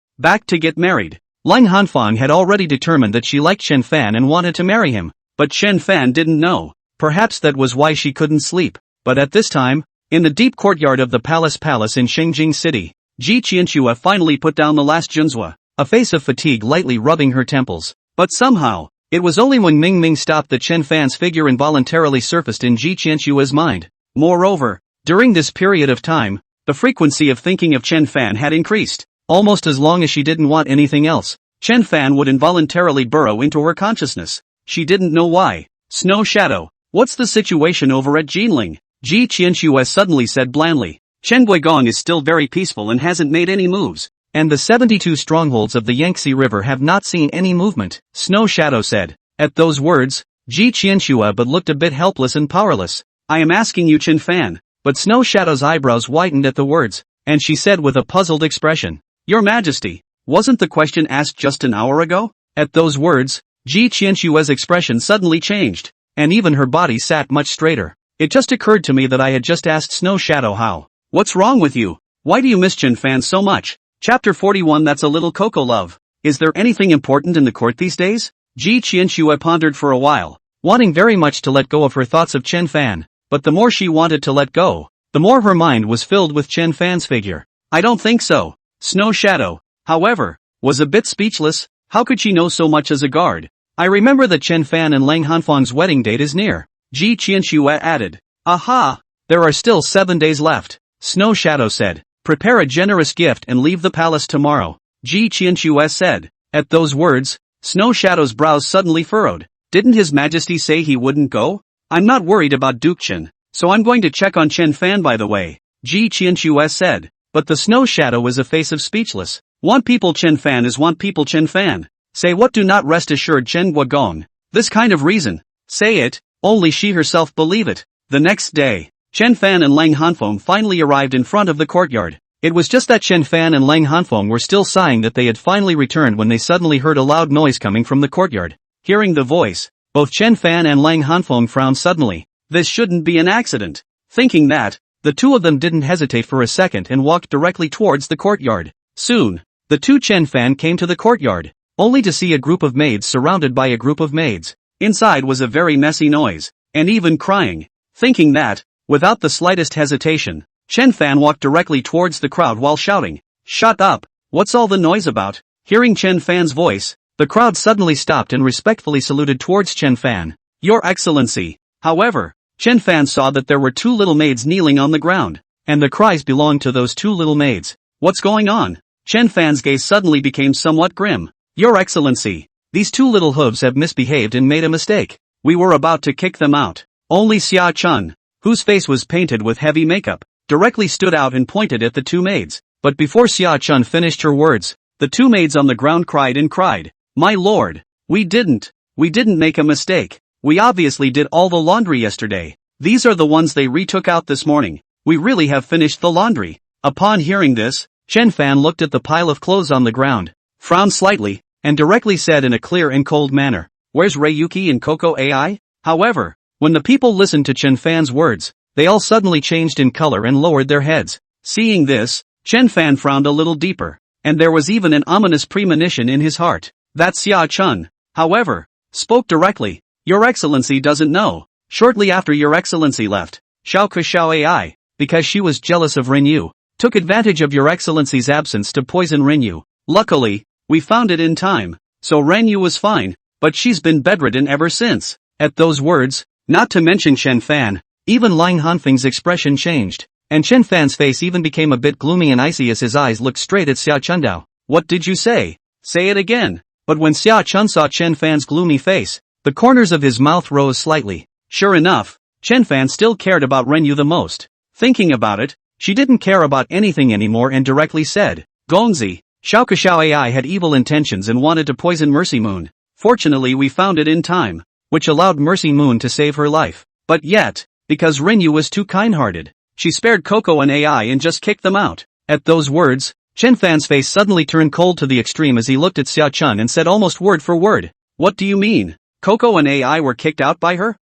[SPEAKER 1] to get married. Lang Hanfeng had already determined that she liked Chen Fan and wanted to marry him, but Chen Fan didn't know. Perhaps that was why she couldn't sleep. But at this time, In the deep courtyard of the palace in Shengjing City, Ji Qianxue finally put down the last junzhua, a face of fatigue lightly rubbing her temples. But somehow, it was only when Ming Ming stopped that Chen Fan's figure involuntarily surfaced in Ji Qianxue's mind. Moreover, during this period of time, the frequency of thinking of Chen Fan had increased. Almost as long as she didn't want anything else, Chen Fan would involuntarily burrow into her consciousness. She didn't know why. Snow Shadow, what's the situation over at Jinling? Ji Qianxue suddenly said blandly. Chen Guigong is still very peaceful and hasn't made any moves. And the 72 strongholds of the Yangtze River have not seen any movement, Snow Shadow said. At those words, Ji Qianxue but looked a bit helpless and powerless. I am asking you Chen Fan. But Snow Shadow's eyebrows widened at the words, and she said with a puzzled expression, Your Majesty, wasn't the question asked just an hour ago? At those words, Ji Qianxue's expression suddenly changed, and even her body sat much straighter. It just occurred to me that I had just asked Snow Shadow how. What's wrong with you? Why do you miss Chen Fan so much? Chapter 41 That's a little Coco love. Is there anything important in the court these days? Ji Qianxue pondered for a while, wanting very much to let go of her thoughts of Chen Fan, but the more she wanted to let go, the more her mind was filled with Chen Fan's figure. I don't think so. Snow Shadow, however, was a bit speechless. How could she know so much as a guard? I remember that Chen Fan and Lang Hanfeng's wedding date is near. Ji Qianxue added. Aha! There are still 7 days left. Snow Shadow said. Prepare a generous gift and leave the palace tomorrow. Ji Qianxue said. At those words, Snow Shadow's brows suddenly furrowed. Didn't His Majesty say he wouldn't go? I'm not worried about Duke Chen, so I'm going to check on Chen Fan by the way. Ji Qianxue said. But the Snow Shadow is a face of speechless. Want people Chen Fan is want people Chen Fan. Say what do not rest assured Chen Guigong. This kind of reason. Say it, only she herself believe it. The next day, Chen Fan and Lang Hanfeng finally arrived in front of the courtyard. It was just that Chen Fan and Lang Hanfeng were still sighing that they had finally returned when they suddenly heard a loud noise coming from the courtyard. Hearing the voice, both Chen Fan and Lang Hanfeng frowned suddenly. This shouldn't be an accident. Thinking that, the two of them didn't hesitate for a second and walked directly towards the courtyard. Soon, the two Chen Fan came to the courtyard, only to see a group of maids surrounded by a group of maids. Inside was a very messy noise, and even crying. Thinking that, without the slightest hesitation, Chen Fan walked directly towards the crowd while shouting, Shut up! What's all the noise about? Hearing Chen Fan's voice, the crowd suddenly stopped and respectfully saluted towards Chen Fan. Your Excellency. However, Chen Fan saw that there were two little maids kneeling on the ground, and the cries belonged to those two little maids. What's going on? Chen Fan's gaze suddenly became somewhat grim. Your Excellency, these two little hooves have misbehaved and made a mistake. We were about to kick them out. Only Xia Chun, whose face was painted with heavy makeup, directly stood out and pointed at the two maids. But before Xia Chun finished her words, the two maids on the ground cried and cried, My lord, we didn't make a mistake. We obviously did all the laundry yesterday. These are the ones they retook out this morning. We really have finished the laundry. Upon hearing this, Chen Fan looked at the pile of clothes on the ground, frowned slightly, and directly said in a clear and cold manner, Where's Ryuki and Coco AI? However, when the people listened to Chen Fan's words, they all suddenly changed in color and lowered their heads. Seeing this, Chen Fan frowned a little deeper, and there was even an ominous premonition in his heart. That Xia Chun, however, spoke directly. Your Excellency doesn't know. Shortly after Your Excellency left, Xiao Xiao AI, because she was jealous of Renyu, took advantage of Your Excellency's absence to poison Renyu. Luckily, we found it in time, so Renyu was fine, but she's been bedridden ever since. At those words, not to mention Chen Fan, even Lang Hanfeng's expression changed, and Chen Fan's face even became a bit gloomy and icy as his eyes looked straight at Xia Chundao. What did you say? Say it again. But when Xia Chun saw Chen Fan's gloomy face, the corners of his mouth rose slightly. Sure enough, Chen Fan still cared about Renyu the most. Thinking about it, she didn't care about anything anymore and directly said, Gongzi, Xiao Xiao AI had evil intentions and wanted to poison Mercy Moon. Fortunately we found it in time, which allowed Mercy Moon to save her life. But yet, because Renyu was too kind-hearted, she spared Coco and AI and just kicked them out. At those words, Chen Fan's face suddenly turned cold to the extreme as he looked at Xia Chun and said almost word for word, What do you mean? Coco and AI were kicked out by her?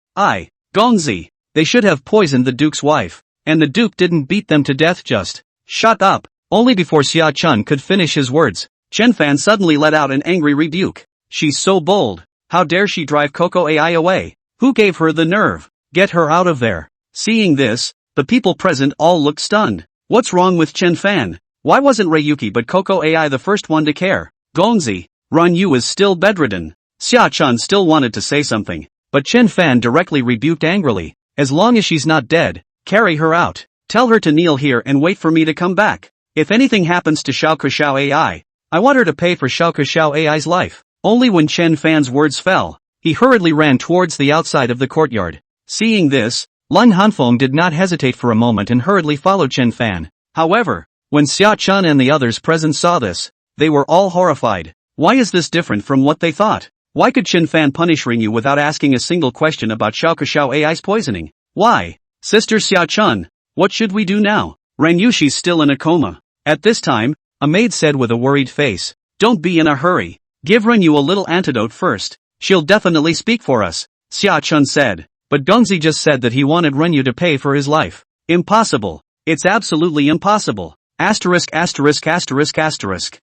[SPEAKER 1] Gongzi, they should have poisoned the Duke's wife, and the Duke didn't beat them to death just. Shut up. Only before Xia Chun could finish his words, Chen Fan suddenly let out an angry rebuke. She's so bold. How dare she drive Coco AI away? Who gave her the nerve? Get her out of there. Seeing this, The people present all looked stunned. What's wrong with Chen Fan? Why wasn't Ryuki but Coco AI the first one to care? Gongzi, Yu is still bedridden. Xia-chan still wanted to say something, but Chen Fan directly rebuked angrily. As long as she's not dead, carry her out. Tell her to kneel here and wait for me to come back. If anything happens to Xiao AI, I want her to pay for Xiao AI's life. Only when Chen Fan's words fell, he hurriedly ran towards the outside of the courtyard. Seeing this, Lung Hanfeng did not hesitate for a moment and hurriedly followed Chen Fan. However, when Xia-chan and the others present saw this, they were all horrified. Why is this different from what they thought? Why could Chen Fan punish Rinyu without asking a single question about Xiao AI's poisoning? Why? Sister Xia-chan, what should we do now? She's still in a coma. At this time, a maid said with a worried face, don't be in a hurry. Give Rinyu a little antidote first. She'll definitely speak for us, Xia-chan said. But Gongzi just said that he wanted Rinyu to pay for his life. Impossible. It's absolutely impossible. Asterisk.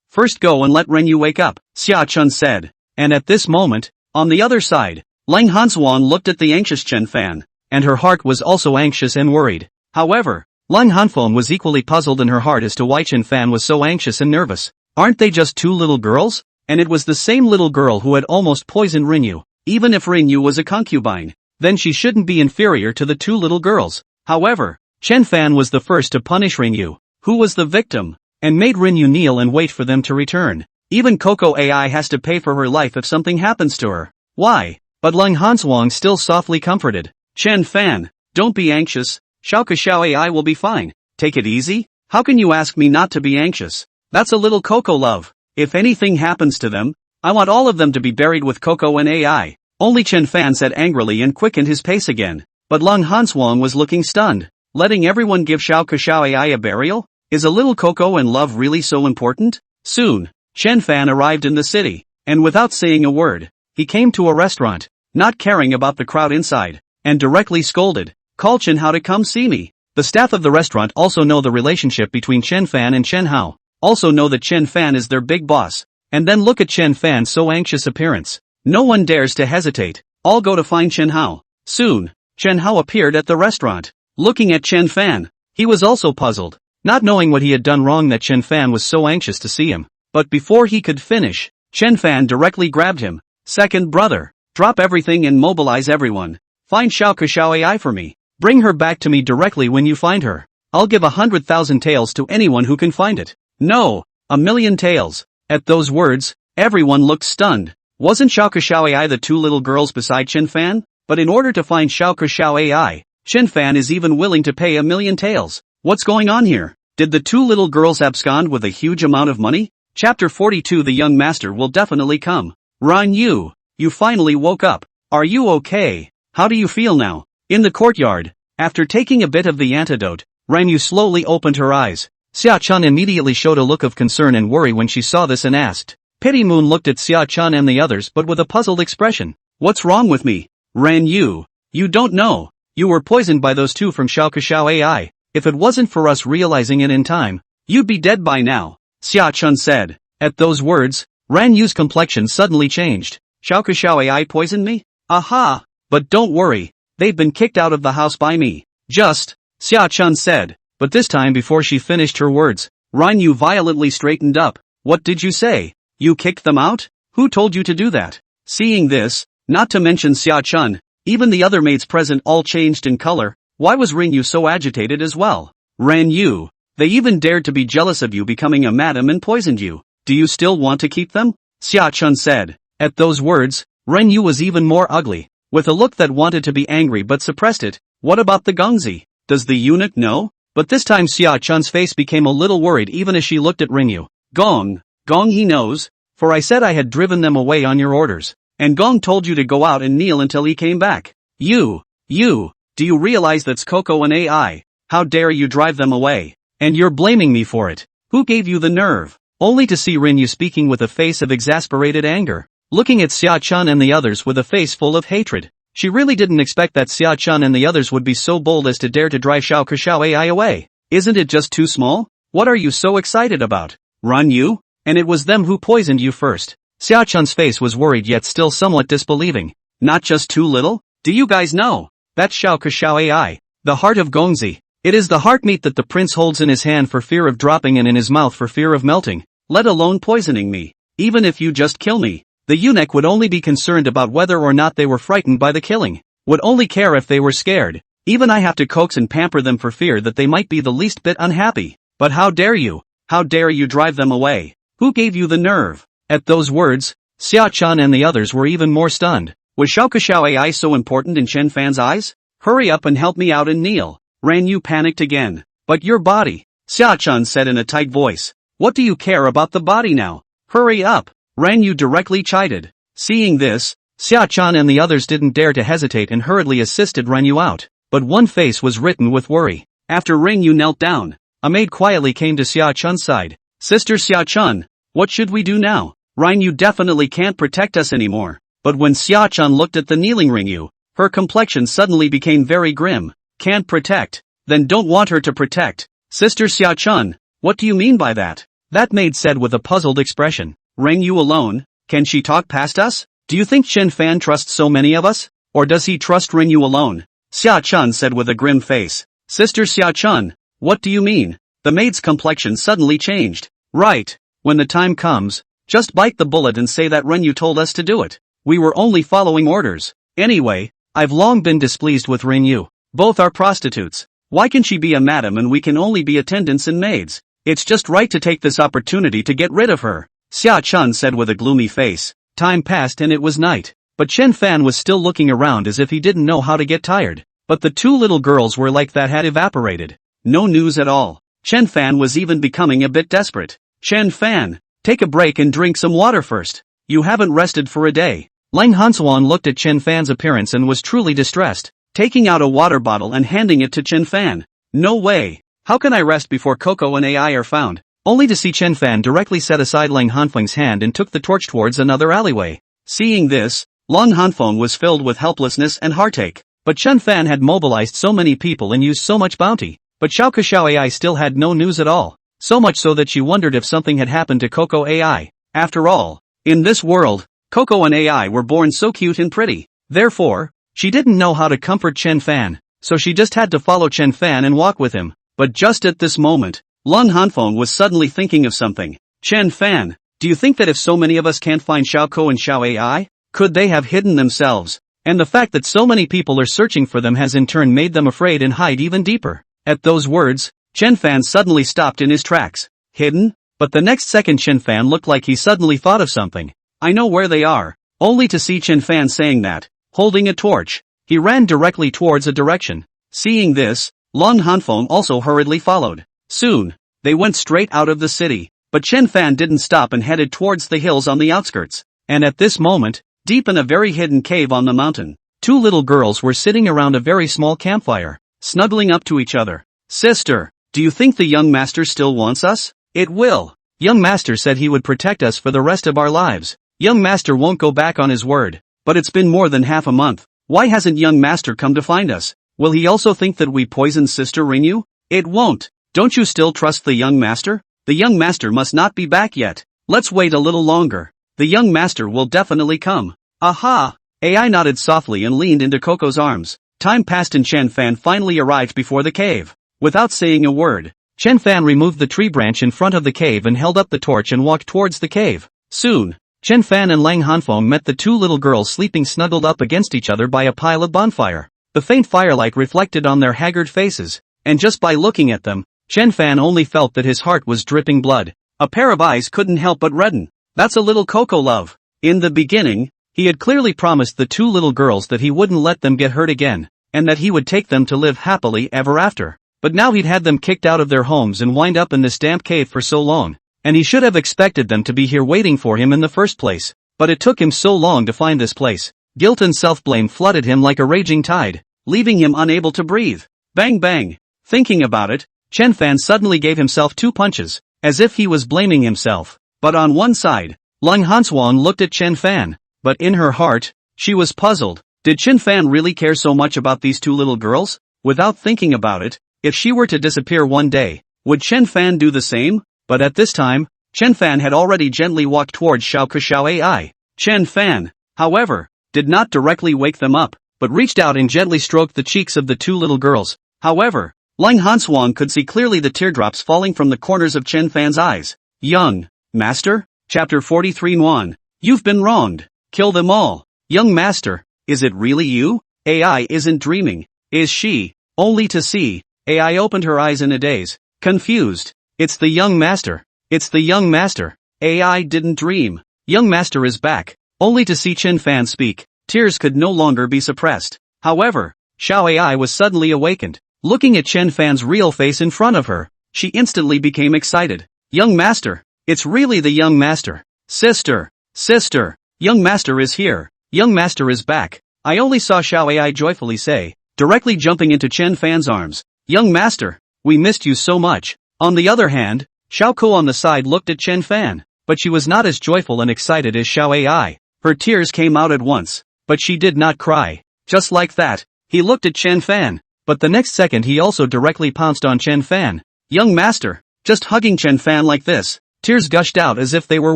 [SPEAKER 1] First go and let Rinyu wake up, Xia-chan said. And at this moment, on the other side, Lang Hansuan looked at the anxious Chen Fan, and her heart was also anxious and worried. However, Lang Hanfeng was equally puzzled in her heart as to why Chen Fan was so anxious and nervous. Aren't they just two little girls? And it was the same little girl who had almost poisoned Rinyu. Even if Rinyu was a concubine, then she shouldn't be inferior to the two little girls. However, Chen Fan was the first to punish Rinyu, who was the victim, and made Rinyu kneel and wait for them to return. Even Coco AI has to pay for her life if something happens to her. Why? But Lung Hanswang still softly comforted. Chen Fan, don't be anxious, Xiao AI will be fine. Take it easy? How can you ask me not to be anxious? That's a little Coco love. If anything happens to them, I want all of them to be buried with Coco and AI. Only Chen Fan said angrily and quickened his pace again. But Lung Hanswang was looking stunned. Letting everyone give Xiao AI a burial? Is a little Coco and love really so important? Soon, Chen Fan arrived in the city, and without saying a word, he came to a restaurant, not caring about the crowd inside, and directly scolded, call Chen Hao to come see me. The staff of the restaurant also know the relationship between Chen Fan and Chen Hao, also know that Chen Fan is their big boss, and then look at Chen Fan's so anxious appearance. No one dares to hesitate, all go to find Chen Hao. Soon, Chen Hao appeared at the restaurant, looking at Chen Fan. He was also puzzled, not knowing what he had done wrong that Chen Fan was so anxious to see him. But before he could finish, Chen Fan directly grabbed him. Second brother, drop everything and mobilize everyone. Find Xiao AI for me. Bring her back to me directly when you find her. I'll give 100,000 taels to anyone who can find it. No, 1,000,000 taels. At those words, everyone looked stunned. Wasn't Xiao AI the two little girls beside Chen Fan? But in order to find Xiao AI, Chen Fan is even willing to pay 1,000,000 taels. What's going on here? Did the two little girls abscond with a huge amount of money? Chapter 42. The young master will definitely come. Yu, you finally woke up. Are you okay? How do you feel now? In the courtyard, after taking a bit of the antidote, Yu slowly opened her eyes. Xia-chan immediately showed a look of concern and worry when she saw this and asked. Pity Moon looked at Xia-chan and the others but with a puzzled expression. What's wrong with me? Yu, you don't know. You were poisoned by those two from Xiao AI. If it wasn't for us realizing it in time, you'd be dead by now, Xia-chan said. At those words, Yu's complexion suddenly changed. Xiao AI poisoned me? Aha! But don't worry, they've been kicked out of the house by me. Just, Xia-chan said, but this time before she finished her words, Yu violently straightened up. What did you say? You kicked them out? Who told you to do that? Seeing this, not to mention Xia-chan, even the other maids present all changed in color. Why was Yu so agitated as well? Yu, they even dared to be jealous of you becoming a madam and poisoned you. Do you still want to keep them? Xia-chan said. At those words, Yu was even more ugly, with a look that wanted to be angry but suppressed it. What about the Gongzi? Does the eunuch know? But this time Xia-chan's face became a little worried even as she looked at Yu. Gong he knows, for I said I had driven them away on your orders, and Gong told you to go out and kneel until he came back. You, do you realize that's Coco and AI? How dare you drive them away? And you're blaming me for it. Who gave you the nerve? Only to see Yu speaking with a face of exasperated anger, looking at Xia-chan and the others with a face full of hatred. She really didn't expect that Xia-chan and the others would be so bold as to dare to drive Xiao AI away. Isn't it just too small? What are you so excited about? Yu? And it was them who poisoned you first. Xia-chan's face was worried yet still somewhat disbelieving. Not just too little? Do you guys know? That's Xiao AI, the heart of Gongzi. It is the heart meat that the prince holds in his hand for fear of dropping and in his mouth for fear of melting, let alone poisoning me. Even if you just kill me, the eunuch would only be concerned about whether or not they were frightened by the killing, would only care if they were scared. Even I have to coax and pamper them for fear that they might be the least bit unhappy. But how dare you? How dare you drive them away? Who gave you the nerve? At those words, Xia-chan and the others were even more stunned. Was Xiao AI so important in Chen Fan's eyes? Hurry up and help me out and kneel. Ran Yu panicked again. But your body, Xia-chan said in a tight voice. What do you care about the body now? Hurry up, Ran Yu directly chided. Seeing this, Xia-chan and the others didn't dare to hesitate and hurriedly assisted Ran Yu out. But one face was written with worry. After Ran Yu knelt down, a maid quietly came to Xia-chan's side. Sister Xia-chan, what should we do now? Ran Yu definitely can't protect us anymore. But when Xia-chan looked at the kneeling Ran Yu, her complexion suddenly became very grim. Can't protect? Then don't want her to protect. Sister Xia-chan, what do you mean by that? That maid said with a puzzled expression. Ran Yu alone? Can she talk past us? Do you think Chen Fan trusts so many of us? Or does he trust Ran Yu alone? Xia-chan said with a grim face. Sister Xia-chan, what do you mean? The maid's complexion suddenly changed. Right. When the time comes, just bite the bullet and say that Ran Yu told us to do it. We were only following orders. Anyway, I've long been displeased with Ran Yu. Both are prostitutes. Why can she be a madam and we can only be attendants and maids? It's just right to take this opportunity to get rid of her. Xia-chan said with a gloomy face. Time passed and it was night. But Chen Fan was still looking around as if he didn't know how to get tired. But the two little girls were like that had evaporated. No news at all. Chen Fan was even becoming a bit desperate. Chen Fan, take a break and drink some water first. You haven't rested for a day. Lang Hansuan looked at Chen Fan's appearance and was truly distressed, taking out a water bottle and handing it to Chen Fan. No way. How can I rest before Coco and AI are found? Only to see Chen Fan directly set aside Lang Hanfeng's hand and took the torch towards another alleyway. Seeing this, Lang Hanfeng was filled with helplessness and heartache. But Chen Fan had mobilized so many people and used so much bounty. But Xiao AI still had no news at all. So much so that she wondered if something had happened to Coco AI. After all, in this world, Coco and AI were born so cute and pretty. Therefore, she didn't know how to comfort Chen Fan, so she just had to follow Chen Fan and walk with him. But just at this moment, Lang Hanfeng was suddenly thinking of something. Chen Fan, do you think that if so many of us can't find Xiaoko and Xiao AI, could they have hidden themselves? And the fact that so many people are searching for them has in turn made them afraid and hide even deeper. At those words, Chen Fan suddenly stopped in his tracks. Hidden? But the next second Chen Fan looked like he suddenly thought of something. I know where they are. Only to see Chen Fan saying that, holding a torch, he ran directly towards a direction. Seeing this, Lang Hanfeng also hurriedly followed. Soon, they went straight out of the city. But Chen Fan didn't stop and headed towards the hills on the outskirts. And at this moment, deep in a very hidden cave on the mountain, two little girls were sitting around a very small campfire, snuggling up to each other. Sister, do you think the young master still wants us? It will. Young master said he would protect us for the rest of our lives. Young master won't go back on his word. But it's been more than half a month. Why hasn't young master come to find us? Will he also think that we poisoned Sister Rinyu? It won't. Don't you still trust the young master? The young master must not be back yet. Let's wait a little longer. The young master will definitely come. Aha! AI nodded softly and leaned into Coco's arms. Time passed and Chen Fan finally arrived before the cave. Without saying a word, Chen Fan removed the tree branch in front of the cave and held up the torch and walked towards the cave. Soon, Chen Fan and Lang Hanfeng met the two little girls sleeping snuggled up against each other by a pile of bonfire. The faint firelight reflected on their haggard faces, and just by looking at them, Chen Fan only felt that his heart was dripping blood. A pair of eyes couldn't help but redden. That's a little Coco love. In the beginning, he had clearly promised the two little girls that he wouldn't let them get hurt again, and that he would take them to live happily ever after. But now he'd had them kicked out of their homes and wind up in this damp cave for so long, and he should have expected them to be here waiting for him in the first place. But it took him so long to find this place. Guilt and self-blame flooded him like a raging tide, leaving him unable to breathe. Bang bang. Thinking about it, Chen Fan suddenly gave himself 2 punches, as if he was blaming himself. But on one side, Lang Hansuan looked at Chen Fan, but in her heart, she was puzzled. Did Chen Fan really care so much about these 2 little girls? Without thinking about it, if she were to disappear one day, would Chen Fan do the same? But at this time, Chen Fan had already gently walked towards Xiao AI. Chen Fan, however, did not directly wake them up, but reached out and gently stroked the cheeks of the 2 little girls. However, Lang Hanswang could see clearly the teardrops falling from the corners of Chen Fan's eyes. Young Master? Chapter 43 1. You've been wronged. Kill them all. Young Master, is it really you? AI isn't dreaming, is she? Only to see. AI opened her eyes in a daze, confused. It's the young master. It's the young master. AI didn't dream. Young master is back. Only to see Chen Fan speak, tears could no longer be suppressed. However, Xiao AI was suddenly awakened. Looking at Chen Fan's real face in front of her, she instantly became excited. Young master, it's really the young master. Sister, sister, young master is here. Young master is back. I only saw Xiao AI joyfully say, directly jumping into Chen Fan's arms. Young master, we missed you so much. On the other hand, Xiao Ko on the side looked at Chen Fan, but she was not as joyful and excited as Xiao AI. Her tears came out at once, but she did not cry. Just like that, he looked at Chen Fan, but the next second he also directly pounced on Chen Fan. Young master, just hugging Chen Fan like this. Tears gushed out as if they were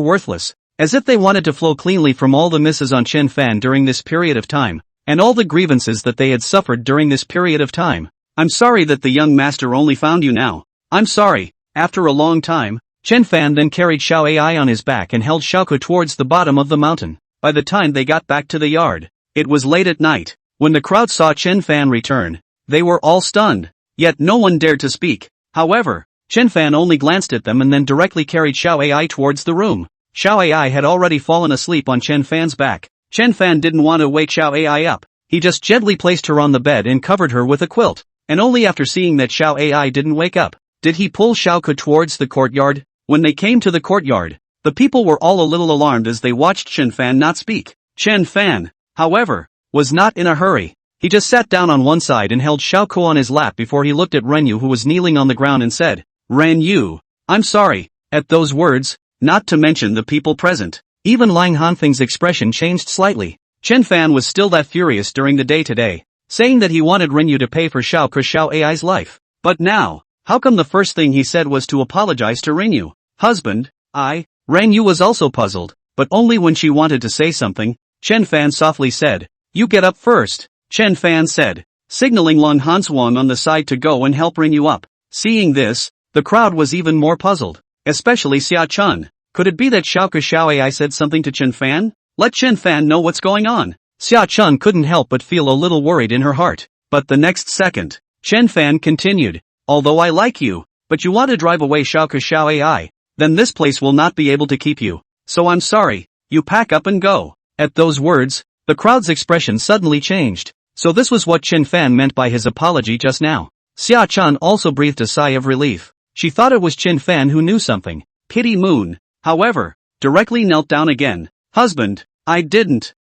[SPEAKER 1] worthless, as if they wanted to flow cleanly from all the misses on Chen Fan during this period of time, and all the grievances that they had suffered during this period of time. I'm sorry that the young master only found you now. I'm sorry. After a long time, Chen Fan then carried Xiao AI on his back and held Xiaoko towards the bottom of the mountain. By the time they got back to the yard, it was late at night. When the crowd saw Chen Fan return, they were all stunned. Yet no one dared to speak. However, Chen Fan only glanced at them and then directly carried Xiao AI towards the room. Xiao AI had already fallen asleep on Chen Fan's back. Chen Fan didn't want to wake Xiao AI up. He just gently placed her on the bed and covered her with a quilt. And only after seeing that Xiao AI didn't wake up, did he pull Xiaoko towards the courtyard. When they came to the courtyard, the people were all a little alarmed as they watched Chen Fan not speak. Chen Fan, however, was not in a hurry. He just sat down on one side and held Xiaoko on his lap before he looked at Renyu, who was kneeling on the ground, and said, Renyu, I'm sorry. At those words, not to mention the people present, even Lang Hanfeng's expression changed slightly. Chen Fan was still that furious during the day today, saying that he wanted Renyu to pay for Xiao AI's life. But now, how come the first thing he said was to apologize to Renyu? Husband, Renyu was also puzzled, but only when she wanted to say something. Chen Fan softly said, you get up first. Chen Fan said, signaling Lang Hanswang on the side to go and help Renyu up. Seeing this, the crowd was even more puzzled, especially Xia Chun. Could it be that Xiao AI said something to Chen Fan? Let Chen Fan know what's going on. Xia Chun couldn't help but feel a little worried in her heart. But the next second, Chen Fan continued, although I like you, but you want to drive away Xiao AI, then this place will not be able to keep you. So I'm sorry, you pack up and go. At those words, the crowd's expression suddenly changed. So this was what Chen Fan meant by his apology just now. Xia Chun also breathed a sigh of relief. She thought it was Chen Fan who knew something. Pity Moon, however, directly knelt down again. Husband, I didn't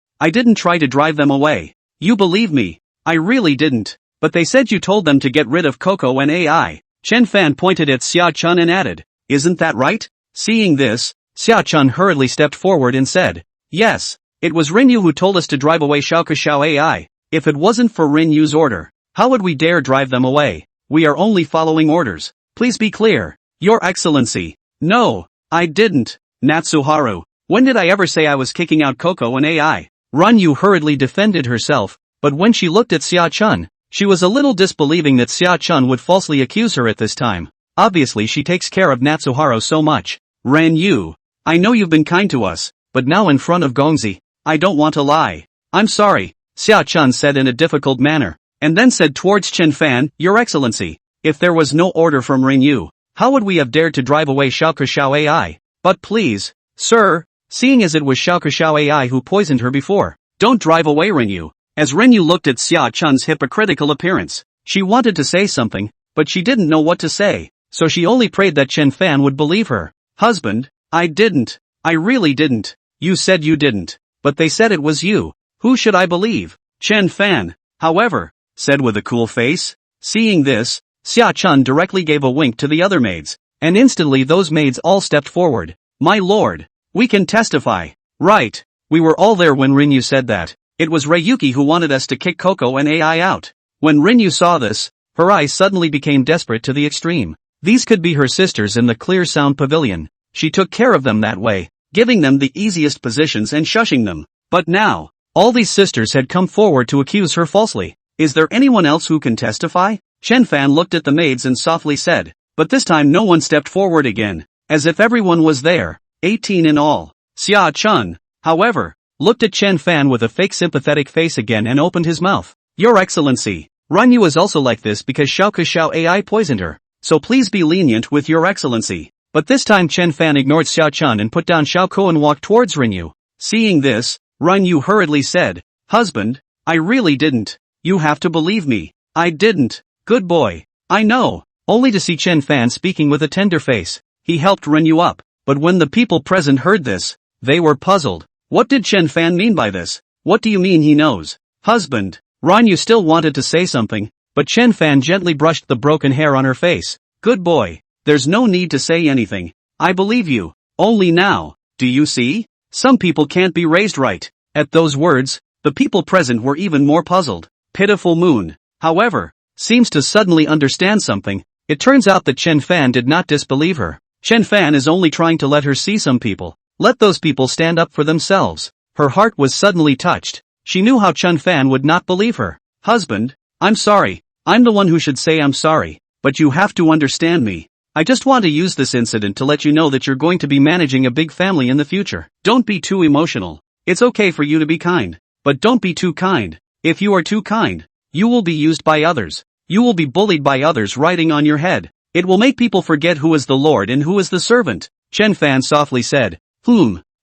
[SPEAKER 1] try to drive them away. You believe me, I really didn't. But they said you told them to get rid of Coco and AI. Chen Fan pointed at Xia Chun and added, isn't that right? Seeing this, Xia Chun hurriedly stepped forward and said, yes, it was Renyu who told us to drive away Xiao AI. If it wasn't for Renyu's order, how would we dare drive them away? We are only following orders. Please be clear. Your Excellency. No, I didn't. Natsuharu, when did I ever say I was kicking out Coco and AI? Renyu hurriedly defended herself, but when she looked at Xia Chun, she was a little disbelieving that Xia Chun would falsely accuse her at this time. Obviously she takes care of Natsuharu so much. Renyu, I know you've been kind to us, but now in front of Gongzi, I don't want to lie. I'm sorry, Xia Chun said in a difficult manner, and then said towards Chen Fan, Your Excellency, if there was no order from Renyu, how would we have dared to drive away Xiao AI? But please, sir, seeing as it was Xiao AI who poisoned her before, don't drive away Renyu. As Renyu looked at Xia Chun's hypocritical appearance, she wanted to say something, but she didn't know what to say, so she only prayed that Chen Fan would believe her. Husband, I didn't. I really didn't. You said you didn't, but they said it was you. Who should I believe? Chen Fan, however, said with a cool face. Seeing this, Xia Chun directly gave a wink to the other maids, and instantly those maids all stepped forward. My lord, we can testify. Right, we were all there when Renyu said that. It was Ryuki who wanted us to kick Coco and AI out. When Renyu saw this, her eyes suddenly became desperate to the extreme. These could be her sisters in the Clear Sound Pavilion. She took care of them that way, giving them the easiest positions and shushing them. But now, all these sisters had come forward to accuse her falsely. Is there anyone else who can testify? Chen Fan looked at the maids and softly said, but this time no one stepped forward again, as if everyone was there, 18 in all. Xia Chun, however, looked at Chen Fan with a fake sympathetic face again and opened his mouth. Your Excellency, Runyu is also like this because Xiao AI poisoned her, so please be lenient with Your Excellency. But this time Chen Fan ignored Xia Chun and put down Xiao and walked towards Runyu. Seeing this, Runyu hurriedly said, husband, I really didn't. You have to believe me. I didn't. Good boy. I know. Only to see Chen Fan speaking with a tender face. He helped Runyu up, but when the people present heard this, they were puzzled. What did Chen Fan mean by this? What do you mean he knows? Husband. Runyu still wanted to say something, but Chen Fan gently brushed the broken hair on her face. Good boy. There's no need to say anything. I believe you. Only now. Do you see? Some people can't be raised right. At those words, the people present were even more puzzled. Pitiful Moon, however, seems to suddenly understand something. It turns out that Chen Fan did not disbelieve her. Chen Fan is only trying to let her see some people. Let those people stand up for themselves. Her heart was suddenly touched. She knew how Chen Fan would not believe her. Husband, I'm sorry. I'm the one who should say I'm sorry, but you have to understand me. I just want to use this incident to let you know that you're going to be managing a big family in the future. Don't be too emotional. It's okay for you to be kind, but don't be too kind. If you are too kind, you will be used by others. You will be bullied by others riding on your head. It will make people forget who is the Lord and who is the servant. Chen Fan softly said,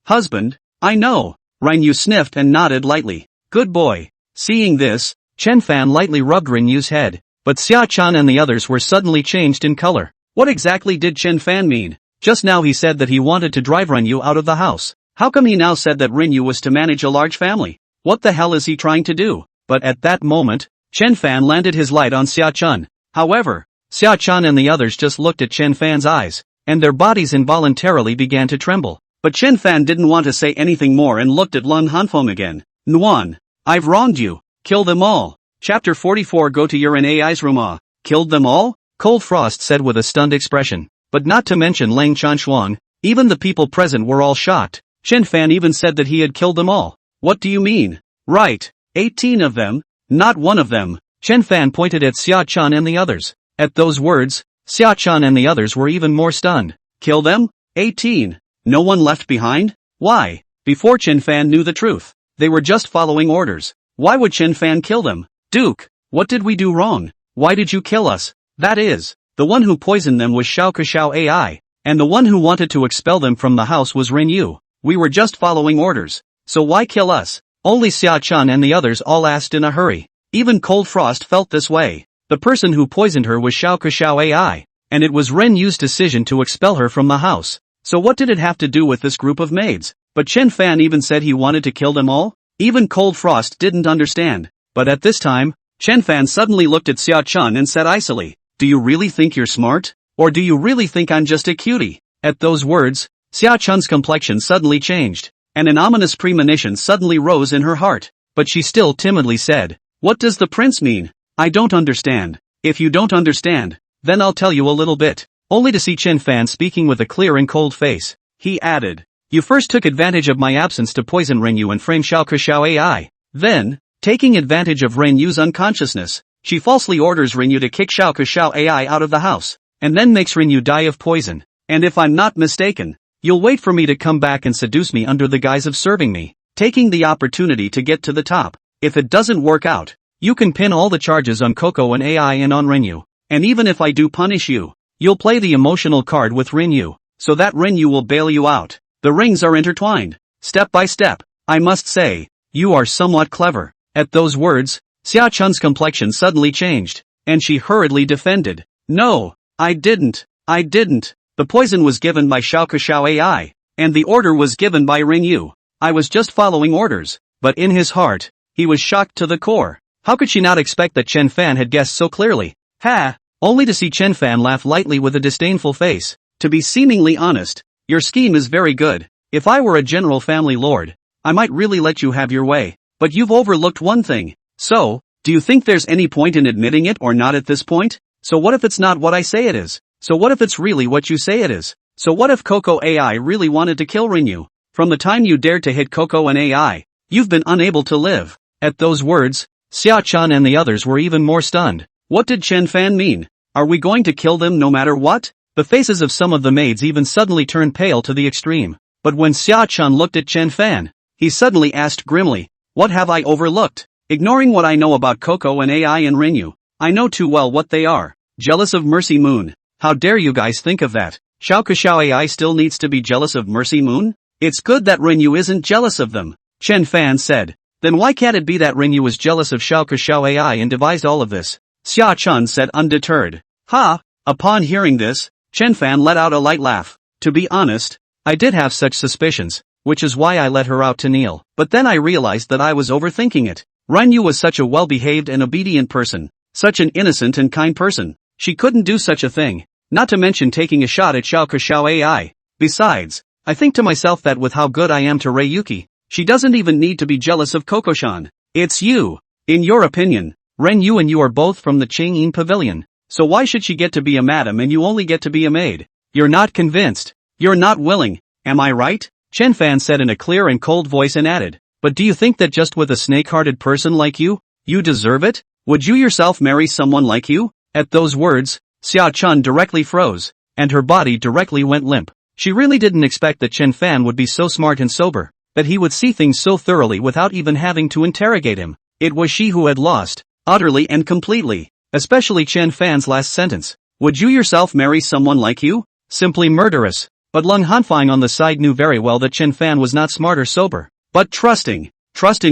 [SPEAKER 1] husband, I know. Runyu sniffed and nodded lightly. Good boy. Seeing this, Chen Fan lightly rubbed Renyu's head, but Xia Chan and the others were suddenly changed in color. What exactly did Chen Fan mean? Just now he said that he wanted to drive Renyu out of the house. How come he now said that Renyu was to manage a large family? What the hell is he trying to do? But at that moment, Chen Fan landed his light on Xia Chun. However, Xia Chun and the others just looked at Chen Fan's eyes, and their bodies involuntarily began to tremble. But Chen Fan didn't want to say anything more and looked at Lun Hanfeng again. Nuan, I've wronged you. Kill them all. Chapter 44. Go to your AI's room. Killed them all? Cold Frost said with a stunned expression. But not to mention Lang Chanshuang, even the people present were all shocked. Chen Fan even said that he had killed them all. What do you mean? Right. 18 of them, not one of them. Chen Fan pointed at Xia Chun and the others. At those words, Xia Chun and the others were even more stunned. Kill them? 18. No one left behind? Why? Before Chen Fan knew the truth, they were just following orders. Why would Chen Fan kill them? Duke, what did we do wrong? Why did you kill us? That is, the one who poisoned them was Xiao AI, and the one who wanted to expel them from the house was Renyu. We were just following orders. So why kill us? Only Xia Chun and the others all asked in a hurry. Even Cold Frost felt this way. The person who poisoned her was Xiao AI, and it was Renyu's decision to expel her from the house. So what did it have to do with this group of maids? But Chen Fan even said he wanted to kill them all? Even Cold Frost didn't understand. But at this time, Chen Fan suddenly looked at Xia Chun and said icily, do you really think you're smart? Or do you really think I'm just a cutie? At those words, Xia Chun's complexion suddenly changed, and an ominous premonition suddenly rose in her heart. But she still timidly said, what does the prince mean? I don't understand. If you don't understand, then I'll tell you a little bit. Only to see Chen Fan speaking with a clear and cold face, he added, you first took advantage of my absence to poison Renyu and frame Xiao AI. Then, taking advantage of Renyu's unconsciousness, she falsely orders Renyu to kick Xiao AI out of the house, and then makes Renyu die of poison. And if I'm not mistaken, you'll wait for me to come back and seduce me under the guise of serving me, taking the opportunity to get to the top. If it doesn't work out, you can pin all the charges on Coco and AI and on Renyu. And even if I do punish you, you'll play the emotional card with Renyu, so that Renyu will bail you out. The rings are intertwined, step by step. I must say, you are somewhat clever. At those words, Xia Chun's complexion suddenly changed, and she hurriedly defended. No, I didn't. The poison was given by Xiao AI, and the order was given by Renyu. I was just following orders, but in his heart, he was shocked to the core. How could she not expect that Chen Fan had guessed so clearly? Ha! Only to see Chen Fan laugh lightly with a disdainful face. To be seemingly honest, your scheme is very good. If I were a general family lord, I might really let you have your way. But you've overlooked one thing. So, do you think there's any point in admitting it or not at this point? So what if it's not what I say it is? So what if it's really what you say it is? So what if Coco AI really wanted to kill Renyu? From the time you dared to hit Coco and AI, you've been unable to live. At those words, Xia Chun and the others were even more stunned. What did Chen Fan mean? Are we going to kill them no matter what? The faces of some of the maids even suddenly turned pale to the extreme. But when Xia Chun looked at Chen Fan, he suddenly asked grimly, what have I overlooked? Ignoring what I know about Coco and AI and Renyu, I know too well what they are. Jealous of Mercy Moon. How dare you guys think of that? Xiao AI still needs to be jealous of Mercy Moon? It's good that Renyu isn't jealous of them, Chen Fan said. Then why can't it be that Renyu was jealous of Xiao AI and devised all of this? Xia Chun said undeterred. Ha! Upon hearing this, Chen Fan let out a light laugh. To be honest, I did have such suspicions, which is why I let her out to kneel. But then I realized that I was overthinking it. Renyu was such a well-behaved and obedient person, such an innocent and kind person. She couldn't do such a thing, not to mention taking a shot at Xiao AI. Besides, I think to myself that with how good I am to Ryuki, she doesn't even need to be jealous of Koko-chan. It's you. In your opinion, Renyu and you are both from the Chang'an Pavilion, so why should she get to be a madam and you only get to be a maid? You're not convinced. You're not willing, am I right? Chen Fan said in a clear and cold voice and added, but do you think that just with a snake-hearted person like you deserve it? Would you yourself marry someone like you? At those words, Xia Chun directly froze, and her body directly went limp. She really didn't expect that Chen Fan would be so smart and sober, that he would see things so thoroughly without even having to interrogate him. It was she who had lost, utterly and completely, especially Chen Fan's last sentence. Would you yourself marry someone like you? Simply murderous. But Lung Hanfang on the side knew very well that Chen Fan was not smart or sober, but trusting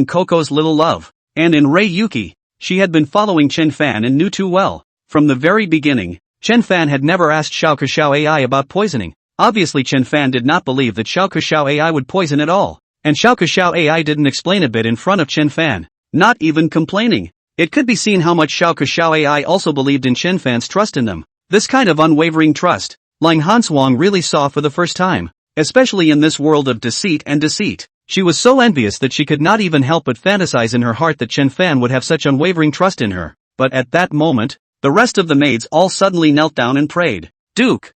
[SPEAKER 1] Coco's little love. And in Ryuki, she had been following Chen Fan and knew too well. From the very beginning, Chen Fan had never asked Xiao AI about poisoning. Obviously Chen Fan did not believe that Xiao AI would poison at all. And Xiao AI didn't explain a bit in front of Chen Fan, not even complaining. It could be seen how much Xiao AI also believed in Chen Fan's trust in them. This kind of unwavering trust, Lang Hanswang really saw for the first time, especially in this world of deceit and deceit. She was so envious that she could not even help but fantasize in her heart that Chen Fan would have such unwavering trust in her. But at that moment, the rest of the maids all suddenly knelt down and prayed. Duke,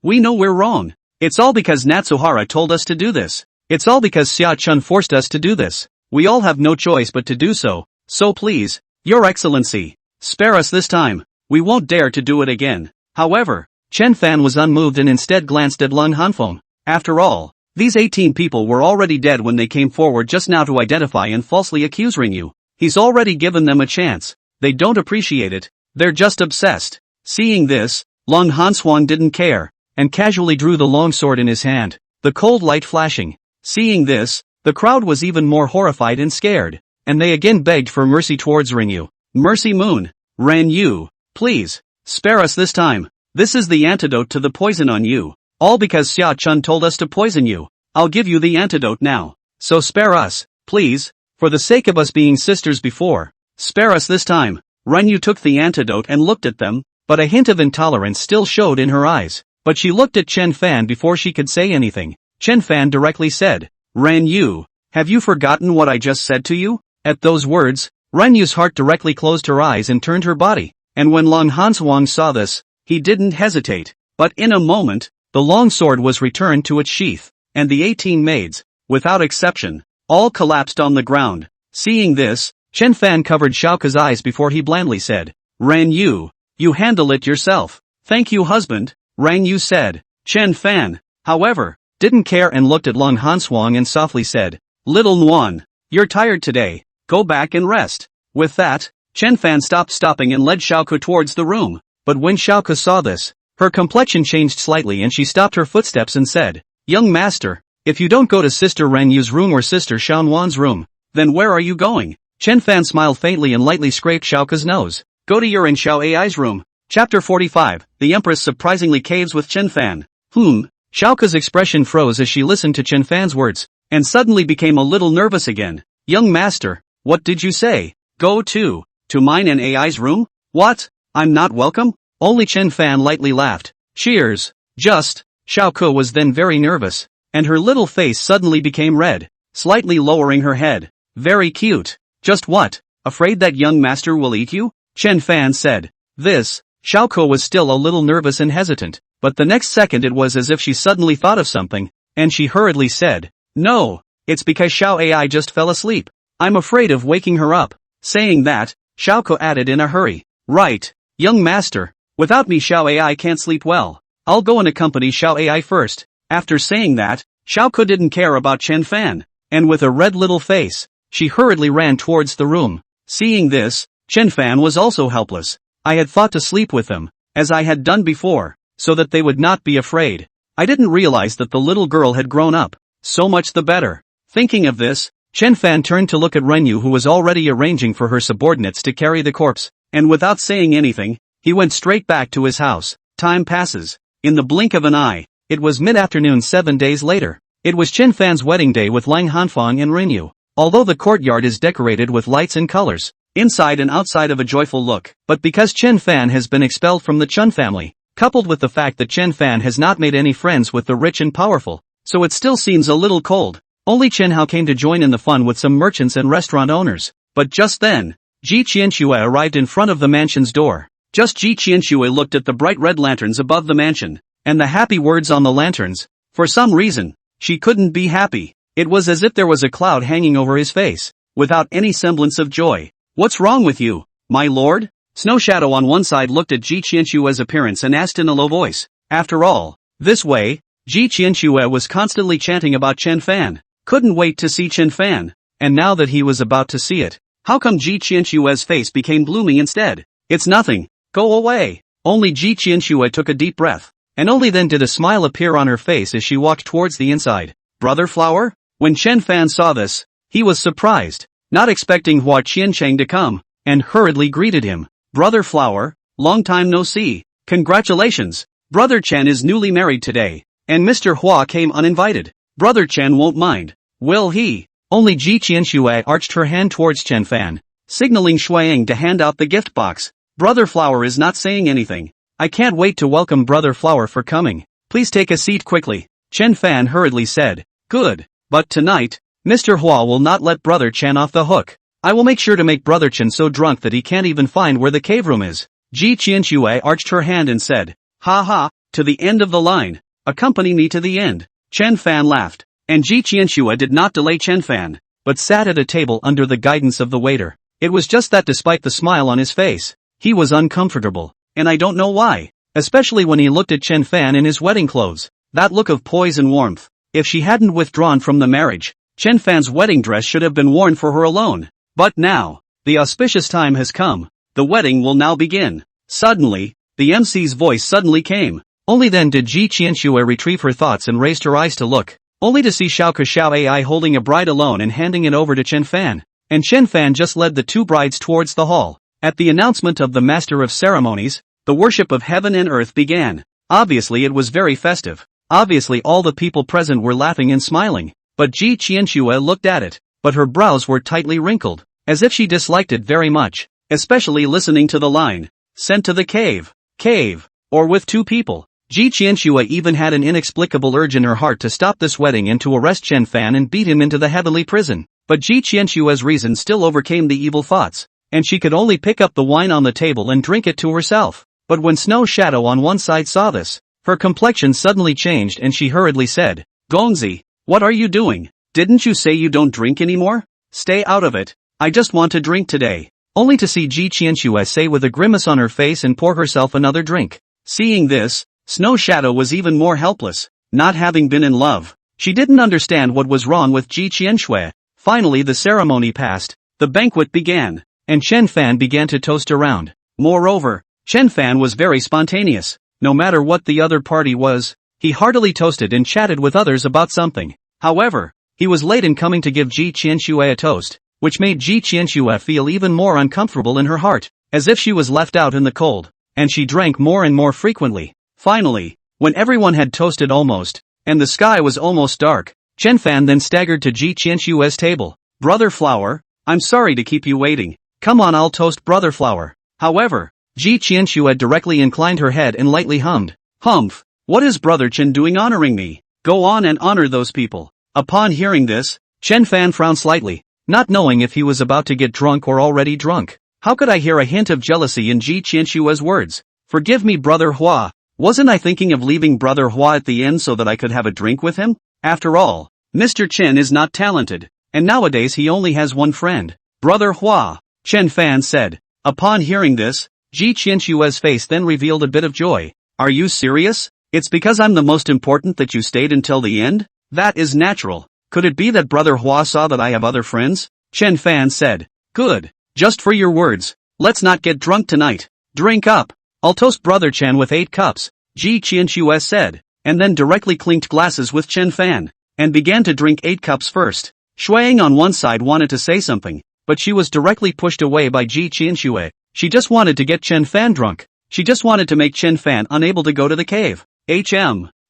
[SPEAKER 1] we know we're wrong. It's all because Natsuhara told us to do this. It's all because Xia Chun forced us to do this. We all have no choice but to do so. So please, Your Excellency, spare us this time. We won't dare to do it again. However, Chen Fan was unmoved and instead glanced at Lung Hanfeng. After all, these 18 people were already dead when they came forward just now to identify and falsely accuse Renyu. He's already given them a chance. They don't appreciate it. They're just obsessed. Seeing this, Lung Hanswang didn't care, and casually drew the long sword in his hand, the cold light flashing. Seeing this, the crowd was even more horrified and scared, and they again begged for mercy towards Renyu. Mercy Moon, Renyu, please, spare us this time. This is the antidote to the poison on you. All because Xia Chun told us to poison you. I'll give you the antidote now. So spare us, please, for the sake of us being sisters before. Spare us this time. Renyu took the antidote and looked at them, but a hint of intolerance still showed in her eyes. But she looked at Chen Fan before she could say anything. Chen Fan directly said, Renyu, have you forgotten what I just said to you? At those words, Renyu's heart directly closed her eyes and turned her body. And when Long Hanswang saw this, he didn't hesitate. But in a moment, the long sword was returned to its sheath, and the 18 maids, without exception, all collapsed on the ground. Seeing this, Chen Fan covered Xiaoka's eyes before he blandly said, Renyu, you handle it yourself. Thank you, husband, Renyu said. Chen Fan, however, didn't care and looked at Long Hanswang and softly said, Little Nguyen, you're tired today, go back and rest. With that, Chen Fan stopped stopping and led Xiaoka towards the room. But when Xiaoka saw this, her complexion changed slightly and she stopped her footsteps and said, Young master, if you don't go to Sister Renyu's room or Sister Xiaowan's room, then where are you going? Chen Fan smiled faintly and lightly scraped Xiaoka's nose. Go to your and Xiao AI's room. Chapter 45, The Empress surprisingly caves with Chen Fan. Xiaoka's expression froze as she listened to Chen Fan's words, and suddenly became a little nervous again. Young master, what did you say? Go to mine and AI's room? What? I'm not welcome? Only Chen Fan lightly laughed. Cheers. Xiaoka was then very nervous, and her little face suddenly became red, slightly lowering her head. Very cute. Just what? Afraid that young master will eat you? Chen Fan said. Xiaoka was still a little nervous and hesitant, but the next second it was as if she suddenly thought of something, and she hurriedly said, No, it's because Xiao AI just fell asleep. I'm afraid of waking her up. Saying that, Xiaoka added in a hurry, Right. Young master. Without me Xiao Ai can't sleep well. I'll go and accompany Xiao Ai first. After saying that, Xiao Ke didn't care about Chen Fan, and with a red little face, she hurriedly ran towards the room. Seeing this, Chen Fan was also helpless. I had thought to sleep with them, as I had done before, so that they would not be afraid. I didn't realize that the little girl had grown up. So much the better. Thinking of this, Chen Fan turned to look at Renyu, who was already arranging for her subordinates to carry the corpse, and without saying anything, he went straight back to his house. Time passes. In the blink of an eye, it was mid-afternoon 7 days later. It was Chen Fan's wedding day with Lang Hanfang and Renyu. Although the courtyard is decorated with lights and colors, inside and outside of a joyful look, but because Chen Fan has been expelled from the Chun family, coupled with the fact that Chen Fan has not made any friends with the rich and powerful, so it still seems a little cold. Only Chen Hao came to join in the fun with some merchants and restaurant owners. But just then, Ji Qianxue arrived in front of the mansion's door. Just Ji Qianxue looked at the bright red lanterns above the mansion, and the happy words on the lanterns. For some reason, she couldn't be happy. It was as if there was a cloud hanging over his face, without any semblance of joy. What's wrong with you, my lord? Snow Shadow on one side looked at Ji Qianxue's appearance and asked in a low voice. After all, this way, Ji Qianxue was constantly chanting about Chen Fan. Couldn't wait to see Chen Fan, and now that he was about to see it, how come Ji Qianxue's face became blooming instead? It's nothing. Go away. Only Ji Qianxue took a deep breath, and only then did a smile appear on her face as she walked towards the inside. Brother Flower? When Chen Fan saw this, he was surprised, not expecting Hua Qiancheng to come, and hurriedly greeted him. Brother Flower, long time no see. Congratulations. Brother Chen is newly married today, and Mr. Hua came uninvited. Brother Chen won't mind, will he? Only Ji Qianxue arched her hand towards Chen Fan, signaling Shuaying to hand out the gift box. Brother Flower is not saying anything. I can't wait to welcome Brother Flower for coming. Please take a seat quickly. Chen Fan hurriedly said. Good. But tonight, Mr. Hua will not let Brother Chen off the hook. I will make sure to make Brother Chen so drunk that he can't even find where the cave room is. Ji Qianxue arched her hand and said. Ha ha, to the end of the line. Accompany me to the end. Chen Fan laughed, and Ji Qianxue did not delay Chen Fan, but sat at a table under the guidance of the waiter. It was just that despite the smile on his face, he was uncomfortable, and I don't know why, especially when he looked at Chen Fan in his wedding clothes. That look of poise and warmth. If she hadn't withdrawn from the marriage, Chen Fan's wedding dress should have been worn for her alone. But now, the auspicious time has come. The wedding will now begin. Suddenly, the MC's voice suddenly came. Only then did Ji Qianxue retrieve her thoughts and raised her eyes to look, only to see Xiao Ke Xiao Ai holding a bride alone and handing it over to Chen Fan. And Chen Fan just led the two brides towards the hall. At the announcement of the master of ceremonies, the worship of heaven and earth began. Obviously it was very festive. Obviously all the people present were laughing and smiling. But Ji Qianxue looked at it, but her brows were tightly wrinkled, as if she disliked it very much, especially listening to the line, sent to the cave, or with two people. Ji Qianxue even had an inexplicable urge in her heart to stop this wedding and to arrest Chen Fan and beat him into the heavenly prison. But Ji Qianxue's reason still overcame the evil thoughts, and she could only pick up the wine on the table and drink it to herself. But when Snow Shadow on one side saw this, her complexion suddenly changed and she hurriedly said, Gongzi, what are you doing? Didn't you say you don't drink anymore? Stay out of it. I just want to drink today. Only to see Ji Qianxue say with a grimace on her face and pour herself another drink. Seeing this, Snow Shadow was even more helpless. Not having been in love, she didn't understand what was wrong with Ji Qianxue. Finally the ceremony passed, the banquet began, and Chen Fan began to toast around. Moreover, Chen Fan was very spontaneous. No matter what the other party was, he heartily toasted and chatted with others about something. However, he was late in coming to give Ji Qianxue a toast, which made Ji Qianxue feel even more uncomfortable in her heart, as if she was left out in the cold, and she drank more and more frequently. Finally, when everyone had toasted almost, and the sky was almost dark, Chen Fan then staggered to Ji Qianxue's table. Brother Flower, I'm sorry to keep you waiting. Come on, I'll toast Brother Flower. However, Ji Qianxue directly inclined her head and lightly hummed. Humph, what is Brother Chen doing honoring me? Go on and honor those people. Upon hearing this, Chen Fan frowned slightly, not knowing if he was about to get drunk or already drunk. How could I hear a hint of jealousy in Ji Qianxue's words? Forgive me, Brother Hua. Wasn't I thinking of leaving Brother Hua at the end so that I could have a drink with him? After all, Mr. Chen is not talented, and nowadays he only has one friend. Brother Hua, Chen Fan said. Upon hearing this, Ji Qianshue's face then revealed a bit of joy. Are you serious? It's because I'm the most important that you stayed until the end? That is natural. Could it be that Brother Hua saw that I have other friends? Chen Fan said. Good. Just for your words. Let's not get drunk tonight. Drink up. I'll toast Brother Chen with 8 cups, Ji Qianshue said, and then directly clinked glasses with Chen Fan, and began to drink 8 cups first. Shuang on one side wanted to say something, but she was directly pushed away by Ji Qianshue. She just wanted to get Chen Fan drunk. She just wanted to make Chen Fan unable to go to the cave.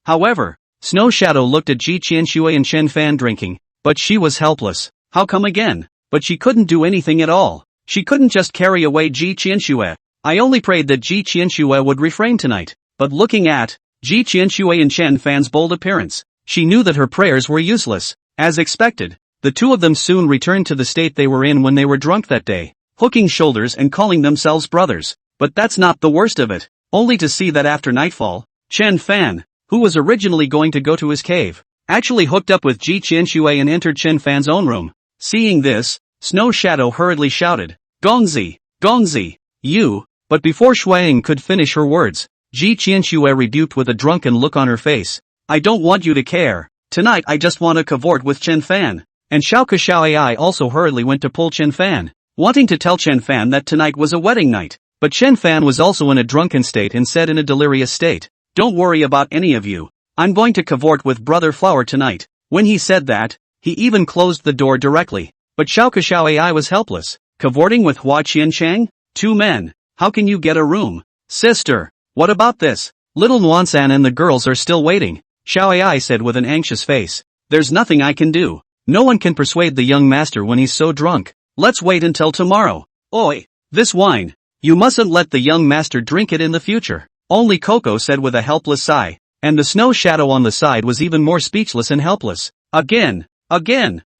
[SPEAKER 1] However, Snow Shadow looked at Ji Qianshue and Chen Fan drinking, but she was helpless. How come again? But she couldn't do anything at all. She couldn't just carry away Ji Qianshue. I only prayed that Ji Qianshue would refrain tonight, but looking at Ji Qianshue and Chen Fan's bold appearance, she knew that her prayers were useless. As expected, the two of them soon returned to the state they were in when they were drunk that day, hooking shoulders and calling themselves brothers. But that's not the worst of it, only to see that after nightfall, Chen Fan, who was originally going to go to his cave, actually hooked up with Ji Qianshue and entered Chen Fan's own room. Seeing this, Snow Shadow hurriedly shouted, Gongzi, Gongzi, you. But before Shuang could finish her words, Ji Qianshue rebuked with a drunken look on her face. I don't want you to care. Tonight I just want to cavort with Chen Fan. And Xiao also hurriedly went to pull Chen Fan, wanting to tell Chen Fan that tonight was a wedding night. But Chen Fan was also in a drunken state and said in a delirious state, don't worry about any of you. I'm going to cavort with Brother Flower tonight. When he said that, he even closed the door directly. But Xiao was helpless. Cavorting with Hua Qianchang? 2 men. How can you get a room? Sister, what about this? Little Nuansan and the girls are still waiting, Xiao said with an anxious face. There's nothing I can do. No one can persuade the young master when he's so drunk. Let's wait until tomorrow. Oi, this wine. You mustn't let the young master drink it in the future. Only Coco said with a helpless sigh, and the Snow Shadow on the side was even more speechless and helpless. Again.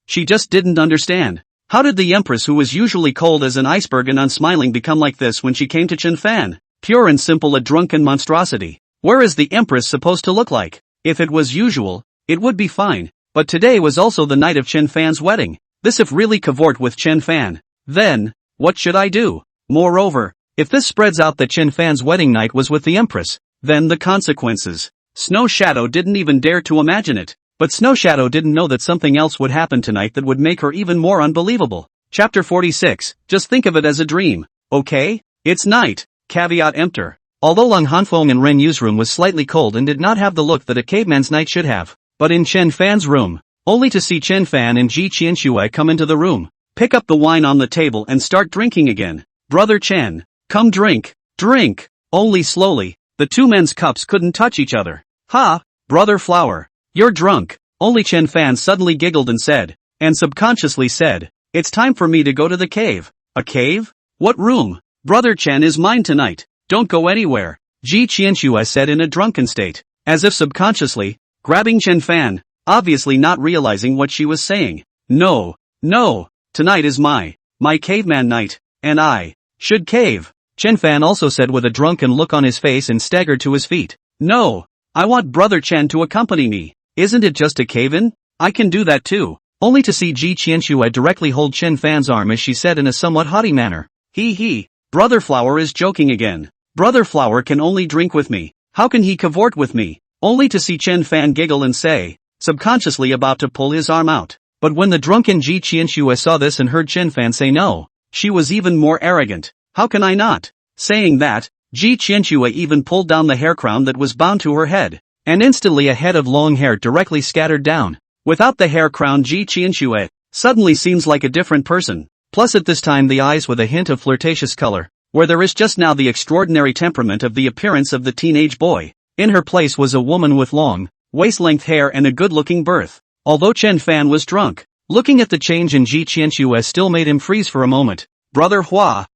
[SPEAKER 1] She just didn't understand. How did the Empress, who was usually cold as an iceberg and unsmiling, become like this when she came to Chen Fan? Pure and simple, a drunken monstrosity. Where is the Empress supposed to look like? If it was usual, it would be fine. But today was also the night of Chen Fan's wedding. This if really cavort with Chen Fan. Then, what should I do? Moreover, if this spreads out that Chen Fan's wedding night was with the Empress, then the consequences. Snow Shadow didn't even dare to imagine it. But Snow Shadow didn't know that something else would happen tonight that would make her even more unbelievable. Chapter 46, just think of it as a dream, okay? It's night, caveat emptor. Although Lang Hanfeng and Ren Yu's room was slightly cold and did not have the look that a caveman's night should have, but in Chen Fan's room, only to see Chen Fan and Ji Qianshue come into the room, pick up the wine on the table and start drinking again. Brother Chen, come drink, only slowly. The 2 men's cups couldn't touch each other. Ha, Brother Flower. You're drunk. Only Chen Fan suddenly giggled and said, and subconsciously said, it's time for me to go to the cave. A cave? What room? Brother Chen is mine tonight. Don't go anywhere, Ji Qianshue said in a drunken state, as if subconsciously, grabbing Chen Fan, obviously not realizing what she was saying. No, tonight is my caveman night, and I should cave. Chen Fan also said with a drunken look on his face and staggered to his feet. No, I want Brother Chen to accompany me. Isn't it just a cave-in? I can do that too. Only to see Ji Qianshue directly hold Chen Fan's arm as she said in a somewhat haughty manner. He, Brother Flower is joking again. Brother Flower can only drink with me. How can he cavort with me? Only to see Chen Fan giggle and say, subconsciously about to pull his arm out. But when the drunken Ji Qianshue saw this and heard Chen Fan say no, she was even more arrogant. How can I not? Saying that, Ji Qianshue even pulled down the hair crown that was bound to her head. And instantly a head of long hair directly scattered down. Without the hair crown, Ji Qianshue suddenly seems like a different person. Plus at this time the eyes with a hint of flirtatious color, where there is just now the extraordinary temperament of the appearance of the teenage boy. In her place was a woman with long, waist-length hair and a good-looking birth. Although Chen Fan was drunk, looking at the change in Ji Qianshue still made him freeze for a moment. Brother Hua,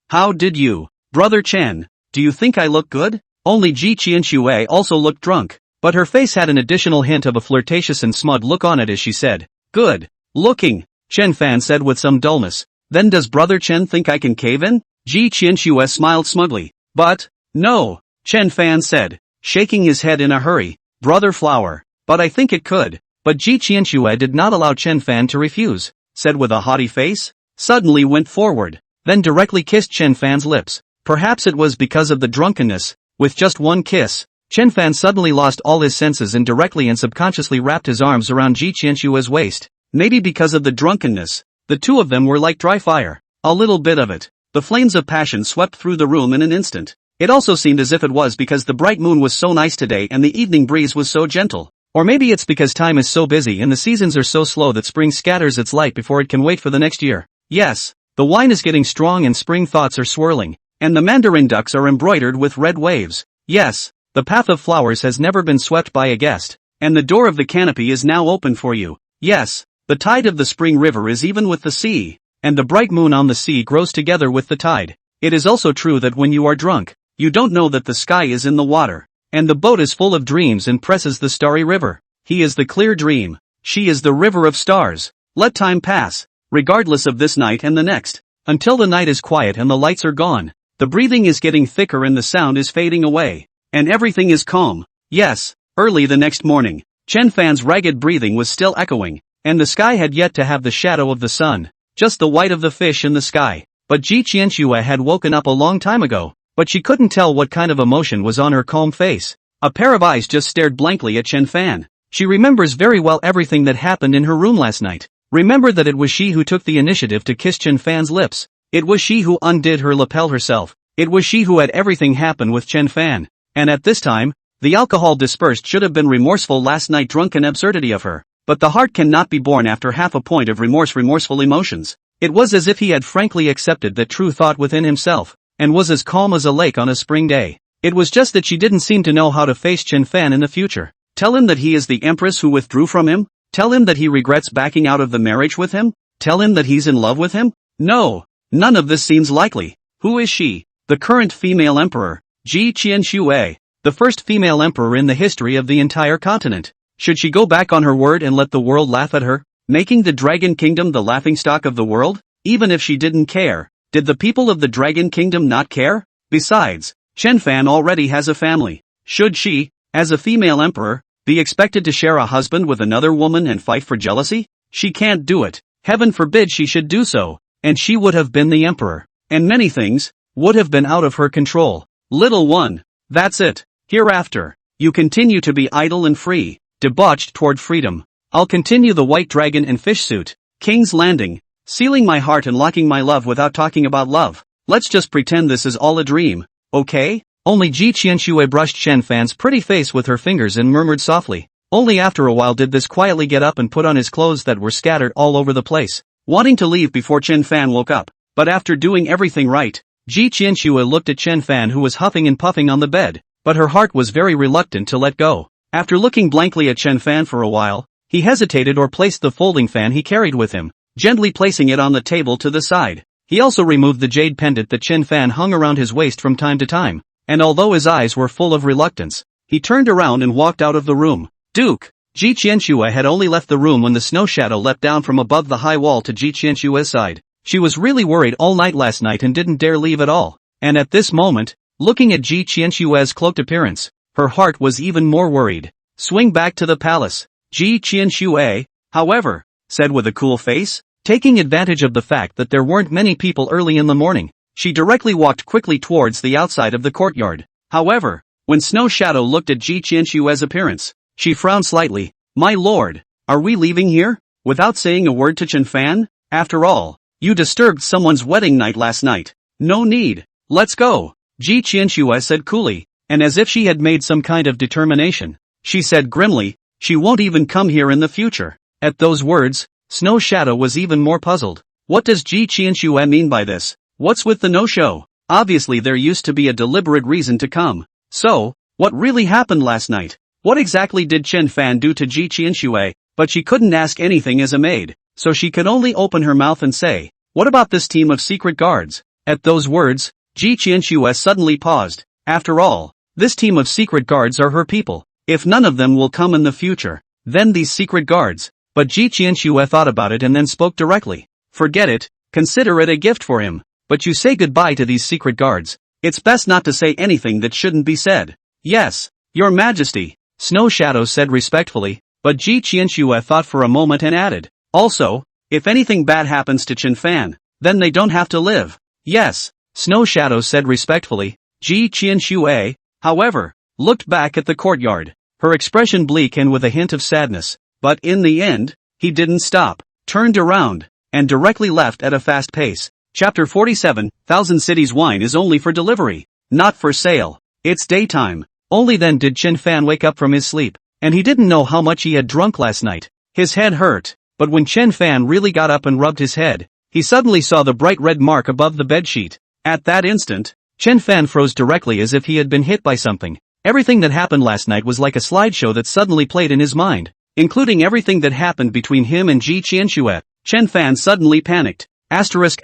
[SPEAKER 1] how did you? Brother Chen, do you think I look good? Only Ji Qianshue also looked drunk, but her face had an additional hint of a flirtatious and smug look on it as she said, good looking, Chen Fan said with some dullness. Then does Brother Chen think I can cave in? Ji Qianshue smiled smugly. But, no, Chen Fan said, shaking his head in a hurry. Brother Flower, but I think it could. But Ji Qianshue did not allow Chen Fan to refuse, said with a haughty face, suddenly went forward, then directly kissed Chen Fan's lips. Perhaps it was because of the drunkenness. With just one kiss, Chen Fan suddenly lost all his senses and directly and subconsciously wrapped his arms around Ji Qianshua's waist. Maybe because of the drunkenness, the two of them were like dry fire. A little bit of it. The flames of passion swept through the room in an instant. It also seemed as if it was because the bright moon was so nice today and the evening breeze was so gentle. Or maybe it's because time is so busy and the seasons are so slow that spring scatters its light before it can wait for the next year. Yes, the wine is getting strong and spring thoughts are swirling, and the mandarin ducks are embroidered with red waves. Yes, the path of flowers has never been swept by a guest, and the door of the canopy is now open for you. Yes, the tide of the spring river is even with the sea, and the bright moon on the sea grows together with the tide. It is also true that when you are drunk, you don't know that the sky is in the water, and the boat is full of dreams and presses the starry river. He is the clear dream. She is the river of stars. Let time pass, regardless of this night and the next, until the night is quiet and the lights are gone. The breathing is getting thicker and the sound is fading away, and everything is calm. Yes, early the next morning, Chen Fan's ragged breathing was still echoing, and the sky had yet to have the shadow of the sun, just the white of the fish in the sky. But Ji Qianshua had woken up a long time ago, but she couldn't tell what kind of emotion was on her calm face. A pair of eyes just stared blankly at Chen Fan. She remembers very well everything that happened in her room last night. Remember that it was she who took the initiative to kiss Chen Fan's lips. It was she who undid her lapel herself. It was she who had everything happen with Chen Fan. And at this time, the alcohol dispersed should have been remorseful last night drunken absurdity of her. But the heart cannot be born after half a point of remorseful emotions. It was as if he had frankly accepted that true thought within himself, and was as calm as a lake on a spring day. It was just that she didn't seem to know how to face Chen Fan in the future. Tell him that he is the empress who withdrew from him? Tell him that he regrets backing out of the marriage with him? Tell him that he's in love with him? No, none of this seems likely. Who is she? The current female emperor, Ji Qianshua, the first female emperor in the history of the entire continent. Should she go back on her word and let the world laugh at her, making the Dragon Kingdom the laughingstock of the world? Even if she didn't care, did the people of the Dragon Kingdom not care? Besides, Chen Fan already has a family. Should she, as a female emperor, be expected to share a husband with another woman and fight for jealousy? She can't do it. Heaven forbid she should do so, and she would have been the emperor. And many things would have been out of her control. Little one, that's it. Hereafter, you continue to be idle and free, debauched toward freedom. I'll continue the white dragon and fish suit, King's Landing, sealing my heart and locking my love without talking about love. Let's just pretend this is all a dream, okay? Only Ji Qianshua brushed Chen Fan's pretty face with her fingers and murmured softly. Only after a while did this quietly get up and put on his clothes that were scattered all over the place, wanting to leave before Chen Fan woke up. But after doing everything right, Ji Qianshua looked at Chen Fan who was huffing and puffing on the bed, but her heart was very reluctant to let go. After looking blankly at Chen Fan for a while, he hesitated or placed the folding fan he carried with him, gently placing it on the table to the side. He also removed the jade pendant that Chen Fan hung around his waist from time to time, and although his eyes were full of reluctance, he turned around and walked out of the room. Duke! Ji Qianshua had only left the room when the snow shadow leapt down from above the high wall to Ji Qianshua's side. She was really worried all night last night and didn't dare leave at all. And at this moment, looking at Ji Qianshua's cloaked appearance, her heart was even more worried. Swing back to the palace. Ji Qianshua, however, said with a cool face, taking advantage of the fact that there weren't many people early in the morning. She directly walked quickly towards the outside of the courtyard. However, when Snow Shadow looked at Ji Qianshua's appearance, she frowned slightly. My lord, are we leaving here? Without saying a word to Chen Fan? After all, you disturbed someone's wedding night last night. No need. Let's go. Ji Qianshua said coolly, and as if she had made some kind of determination. She said grimly, she won't even come here in the future. At those words, Snow Shadow was even more puzzled. What does Ji Qianshua mean by this? What's with the no-show? Obviously there used to be a deliberate reason to come. So, what really happened last night? What exactly did Chen Fan do to Ji Qianshua? But she couldn't ask anything as a maid, so she could only open her mouth and say, what about this team of secret guards? At those words, Ji Qianshua suddenly paused. After all, this team of secret guards are her people. If none of them will come in the future, then these secret guards. But Ji Qianshua thought about it and then spoke directly. Forget it, consider it a gift for him. But you say goodbye to these secret guards. It's best not to say anything that shouldn't be said. Yes, Your Majesty, Snow Shadow said respectfully, but Ji Qianshua thought for a moment and added, also, if anything bad happens to Chen Fan, then they don't have to live. Yes, Snow Shadow said respectfully. Ji Qianxue, however, looked back at the courtyard, her expression bleak and with a hint of sadness. But in the end, he didn't stop, turned around, and directly left at a fast pace. Chapter 47, Thousand Cities wine is only for delivery, not for sale. It's daytime. Only then did Chen Fan wake up from his sleep, and he didn't know how much he had drunk last night. His head hurt, but when Chen Fan really got up and rubbed his head, he suddenly saw the bright red mark above the bedsheet. At that instant, Chen Fan froze directly as if he had been hit by something. Everything that happened last night was like a slideshow that suddenly played in his mind, including everything that happened between him and Ji Qianxue. Chen Fan suddenly panicked. Asterisk.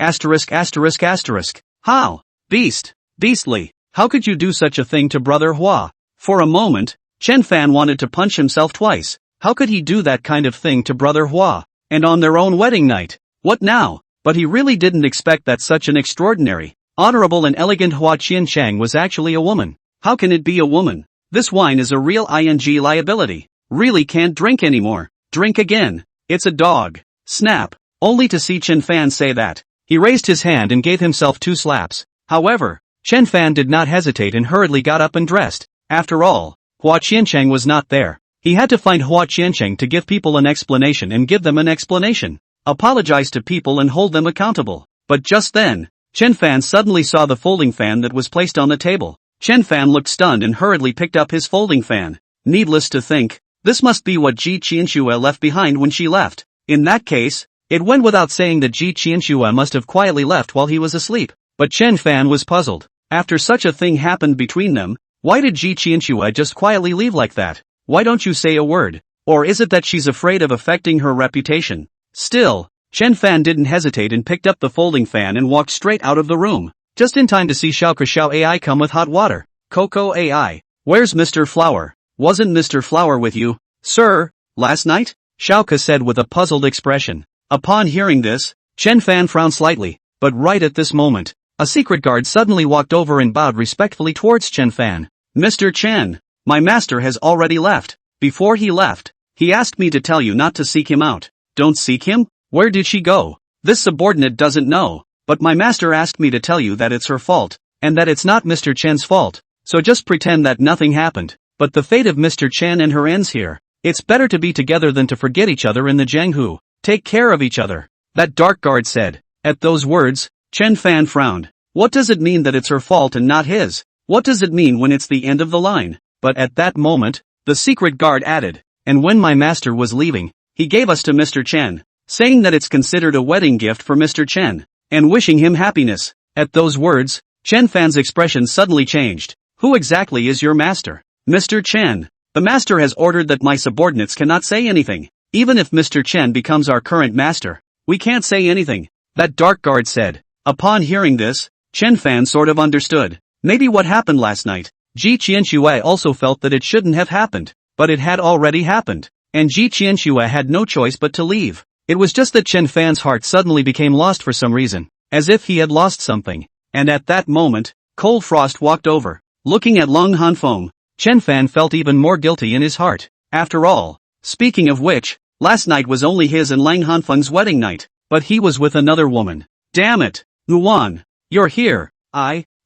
[SPEAKER 1] How? Beastly. How could you do such a thing to Brother Hua? For a moment, Chen Fan wanted to punch himself twice. How could he do that kind of thing to Brother Hua? And on their own wedding night? What now? But he really didn't expect that such an extraordinary, honorable and elegant Hua Qianchang was actually a woman. How can it be a woman? This wine is a real ing liability. Really can't drink anymore. Drink again. It's a dog. Snap. Only to see Chen Fan say that, he raised his hand and gave himself 2 slaps. However, Chen Fan did not hesitate and hurriedly got up and dressed. After all, Hua Qianchang was not there. He had to find Hua Qianchang to give people an explanation and give them an explanation. Apologize to people and hold them accountable. But just then, Chen Fan suddenly saw the folding fan that was placed on the table. Chen Fan looked stunned and hurriedly picked up his folding fan. Needless to think, this must be what Ji Qianxue left behind when she left. In that case, it went without saying that Ji Qianxue must have quietly left while he was asleep. But Chen Fan was puzzled. After such a thing happened between them, why did Ji Qianxue just quietly leave like that? Why don't you say a word? Or is it that she's afraid of affecting her reputation? Still, Chen Fan didn't hesitate and picked up the folding fan and walked straight out of the room, just in time to see Xiao AI come with hot water. Coco AI, where's Mr. Flower? Wasn't Mr. Flower with you, sir, last night? Xiao said with a puzzled expression. Upon hearing this, Chen Fan frowned slightly, but right at this moment, a secret guard suddenly walked over and bowed respectfully towards Chen Fan. Mr. Chen, my master has already left. Before he left, he asked me to tell you not to seek him out. Don't seek him? Where did she go? This subordinate doesn't know, but my master asked me to tell you that it's her fault, and that it's not Mr. Chen's fault, so just pretend that nothing happened. But the fate of Mr. Chen and her ends here. It's better to be together than to forget each other in the Jianghu. Take care of each other, that dark guard said. At those words, Chen Fan frowned. What does it mean that it's her fault and not his? What does it mean when it's the end of the line? But at that moment, the secret guard added, and when my master was leaving, he gave us to Mr. Chen, saying that it's considered a wedding gift for Mr. Chen, and wishing him happiness. At those words, Chen Fan's expression suddenly changed. Who exactly is your master? Mr. Chen. The master has ordered that my subordinates cannot say anything. Even if Mr. Chen becomes our current master, we can't say anything, that dark guard said. Upon hearing this, Chen Fan sort of understood. Maybe what happened last night. Ji Qianxue also felt that it shouldn't have happened, but it had already happened, and Ji Qianxue had no choice but to leave. It was just that Chen Fan's heart suddenly became lost for some reason, as if he had lost something. And at that moment, Cold Frost walked over. Looking at Long Hanfeng, Chen Fan felt even more guilty in his heart. After all, speaking of which, last night was only his and Lang Hanfeng's wedding night, but he was with another woman. Damn it, Luan, you're here.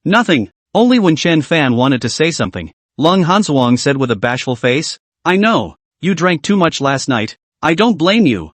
[SPEAKER 1] Nothing. Only when Chen Fan wanted to say something, Long Hansuang said with a bashful face. I know, you drank too much last night. I don't blame you.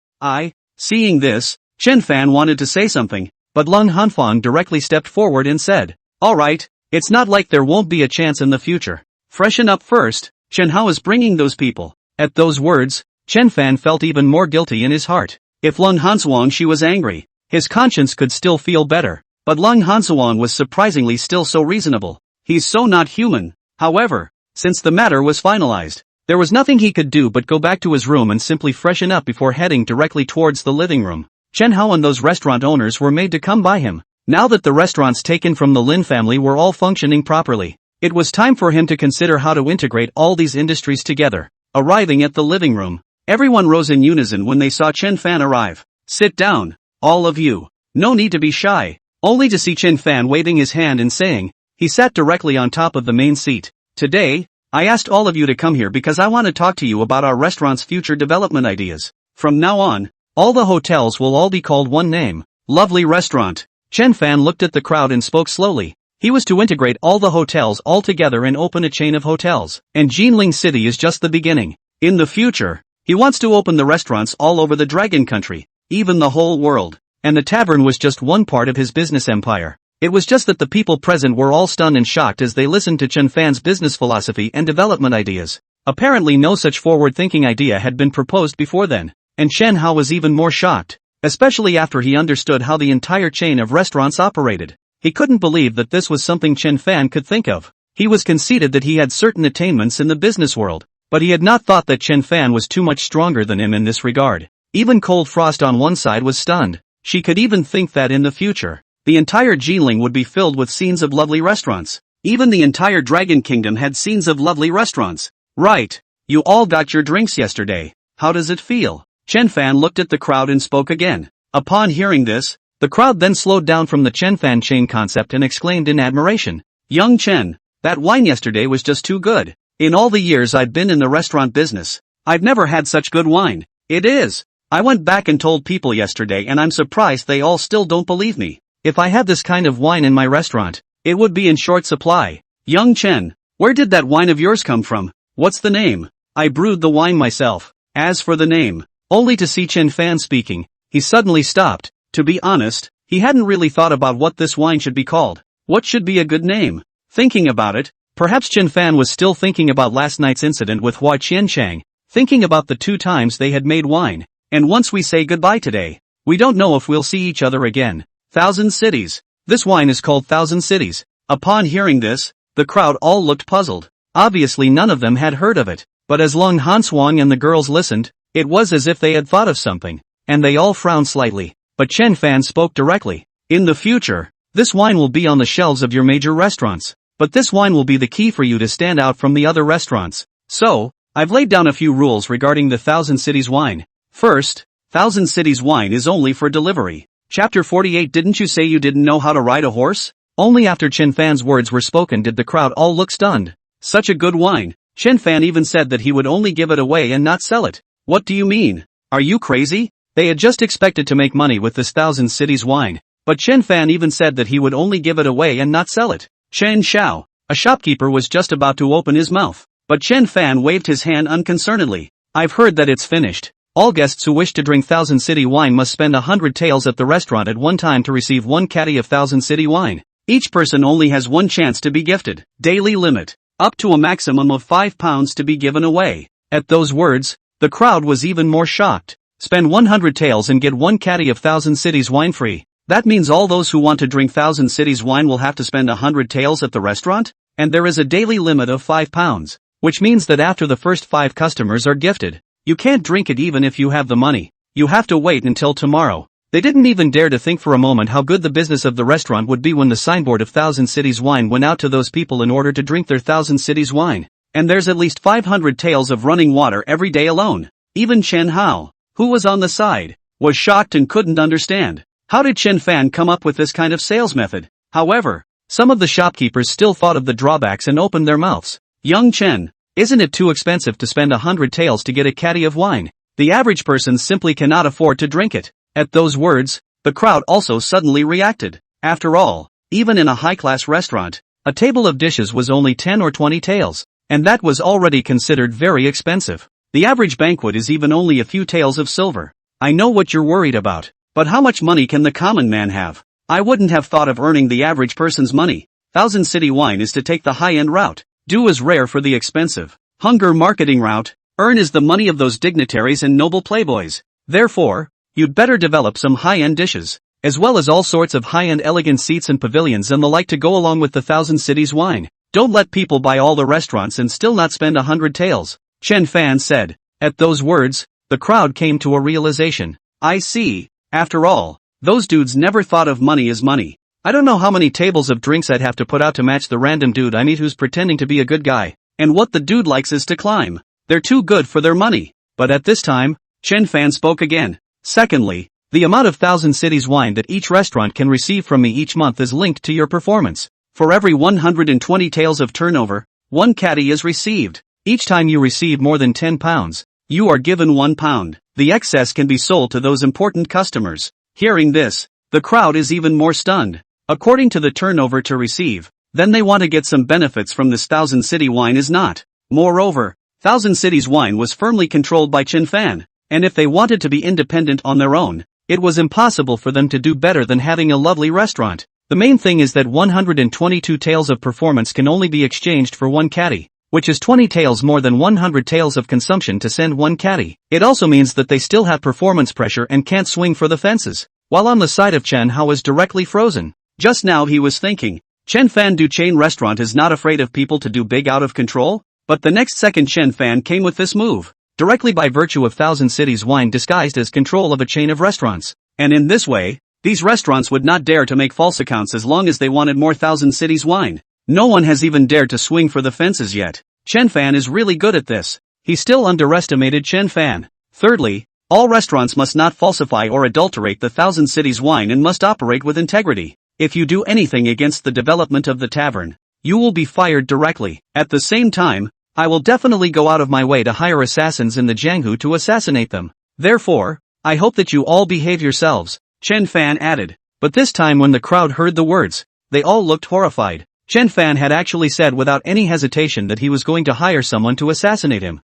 [SPEAKER 1] Seeing this, Chen Fan wanted to say something, but Long Hanfeng directly stepped forward and said, alright, it's not like there won't be a chance in the future. Freshen up first, Chen Hao is bringing those people. At those words, Chen Fan felt even more guilty in his heart. If Long Hansuang she was angry, his conscience could still feel better, but Long Hansuang was surprisingly still so reasonable. He's so not human. However, since the matter was finalized, there was nothing he could do but go back to his room and simply freshen up before heading directly towards the living room. Chen Hao and those restaurant owners were made to come by him. Now that the restaurants taken from the Lin family were all functioning properly, it was time for him to consider how to integrate all these industries together. Arriving at the living room, everyone rose in unison when they saw Chen Fan arrive. Sit down, all of you. No need to be shy. Only to see Chen Fan waving his hand and saying, he sat directly on top of the main seat. Today, I asked all of you to come here because I want to talk to you about our restaurant's future development ideas. From now on, all the hotels will all be called one name, Lovely Restaurant. Chen Fan looked at the crowd and spoke slowly. He was to integrate all the hotels all together and open a chain of hotels. And Jinling City is just the beginning. In the future, he wants to open the restaurants all over the Dragon Country, even the whole world. And the tavern was just one part of his business empire. It was just that the people present were all stunned and shocked as they listened to Chen Fan's business philosophy and development ideas. Apparently no such forward-thinking idea had been proposed before then. And Chen Hao was even more shocked, especially after he understood how the entire chain of restaurants operated. He couldn't believe that this was something Chen Fan could think of. He was conceited that he had certain attainments in the business world, but he had not thought that Chen Fan was too much stronger than him in this regard. Even Cold Frost on one side was stunned. She could even think that in the future, the entire Jinling would be filled with scenes of lovely restaurants. Even the entire Dragon Kingdom had scenes of lovely restaurants. Right. You all got your drinks yesterday. How does it feel? Chen Fan looked at the crowd and spoke again. Upon hearing this, the crowd then slowed down from the Chen Fan chain concept and exclaimed in admiration. Young Chen, that wine yesterday was just too good. In all the years I've been in the restaurant business, I've never had such good wine. It is. I went back and told people yesterday and I'm surprised they all still don't believe me. If I had this kind of wine in my restaurant, it would be in short supply. Young Chen, where did that wine of yours come from? What's the name? I brewed the wine myself. As for the name, only to see Chen Fan speaking, he suddenly stopped. To be honest, he hadn't really thought about what this wine should be called. What should be a good name? Thinking about it, perhaps Chen Fan was still thinking about last night's incident with Hua Qianchang, thinking about the 2 times they had made wine. And once we say goodbye today, we don't know if we'll see each other again. 1,000 cities. This wine is called 1,000 cities. Upon hearing this, the crowd all looked puzzled. Obviously none of them had heard of it, but as Lung Hanswang and the girls listened, it was as if they had thought of something, and they all frowned slightly. But Chen Fan spoke directly. In the future, this wine will be on the shelves of your major restaurants, but this wine will be the key for you to stand out from the other restaurants. So, I've laid down a few rules regarding the 1,000 cities wine. First, 1,000 cities wine is only for delivery. Chapter 48. Didn't you say you didn't know how to ride a horse? Only after Chen Fan's words were spoken did the crowd all look stunned. Such a good wine. Chen Fan even said that he would only give it away and not sell it. What do you mean? Are you crazy? They had just expected to make money with this 1,000 cities wine, but Chen Fan even said that he would only give it away and not sell it. Chen Xiao, a shopkeeper, was just about to open his mouth, but Chen Fan waved his hand unconcernedly. I've heard that it's finished. All guests who wish to drink 1,000 city wine must spend 100 taels at the restaurant at one time to receive 1 caddy of 1,000 city wine. Each person only has 1 chance to be gifted. Daily limit. Up to a maximum of 5 pounds to be given away. At those words, the crowd was even more shocked. Spend 100 taels and get 1 caddy of 1,000 cities wine free. That means all those who want to drink 1,000 cities wine will have to spend 100 taels at the restaurant? And there is a daily limit of 5 pounds. Which means that after the first 5 customers are gifted, you can't drink it even if you have the money. You have to wait until tomorrow. They didn't even dare to think for a moment how good the business of the restaurant would be when the signboard of 1,000 cities wine went out to those people in order to drink their 1,000 cities wine. And there's at least 500 taels of running water every day alone. Even Chen Hao, who was on the side, was shocked and couldn't understand. How did Chen Fan come up with this kind of sales method? However, some of the shopkeepers still thought of the drawbacks and opened their mouths. Young Chen, isn't it too expensive to spend 100 taels to get a caddy of wine? The average person simply cannot afford to drink it. At those words, the crowd also suddenly reacted. After all, even in a high-class restaurant, a table of dishes was only 10 or 20 taels, and that was already considered very expensive. The average banquet is even only a few taels of silver. I know what you're worried about, but how much money can the common man have? I wouldn't have thought of earning the average person's money. 1,000 city wine is to take the high-end route. Do is rare for the expensive. Hunger marketing route. Earn is the money of those dignitaries and noble playboys. Therefore, you'd better develop some high-end dishes, as well as all sorts of high-end elegant seats and pavilions and the like to go along with the 1,000 cities wine. Don't let people buy all the restaurants and still not spend 100 taels, Chen Fan said. At those words, the crowd came to a realization. I see. After all, those dudes never thought of money as money. I don't know how many tables of drinks I'd have to put out to match the random dude I meet who's pretending to be a good guy. And what the dude likes is to climb. They're too good for their money. But at this time, Chen Fan spoke again. Secondly, the amount of 1,000 cities wine that each restaurant can receive from me each month is linked to your performance. For every 120 taels of turnover, 1 caddy is received. Each time you receive more than 10 pounds, you are given 1 pound. The excess can be sold to those important customers. Hearing this, The crowd is even more stunned. According to the turnover to receive, then they want to get some benefits from this Thousand City wine is not. Moreover, Thousand Cities wine was firmly controlled by Chen Fan, and if they wanted to be independent on their own, it was impossible for them to do better than having a lovely restaurant. The main thing is that 122 taels of performance can only be exchanged for one caddy, which is 20 taels more than 100 taels of consumption to send one caddy. It also means that they still have performance pressure and can't swing for the fences. While on the side of Chen Hao is directly frozen. Just now he was thinking, Chen Fan Du chain restaurant is not afraid of people to do big out of control? But the next second Chen Fan came with this move. Directly by virtue of Thousand Cities wine disguised as control of a chain of restaurants. And in this way, these restaurants would not dare to make false accounts as long as they wanted more Thousand Cities wine. No one has even dared to swing for the fences yet. Chen Fan is really good at this. He still underestimated Chen Fan. Thirdly, all restaurants must not falsify or adulterate the Thousand Cities wine and must operate with integrity. If you do anything against the development of the tavern, you will be fired directly. At the same time, I will definitely go out of my way to hire assassins in the Jianghu to assassinate them. Therefore, I hope that you all behave yourselves, Chen Fan added. But this time when the crowd heard the words, they all looked horrified. Chen Fan had actually said without any hesitation that he was going to hire someone to assassinate him.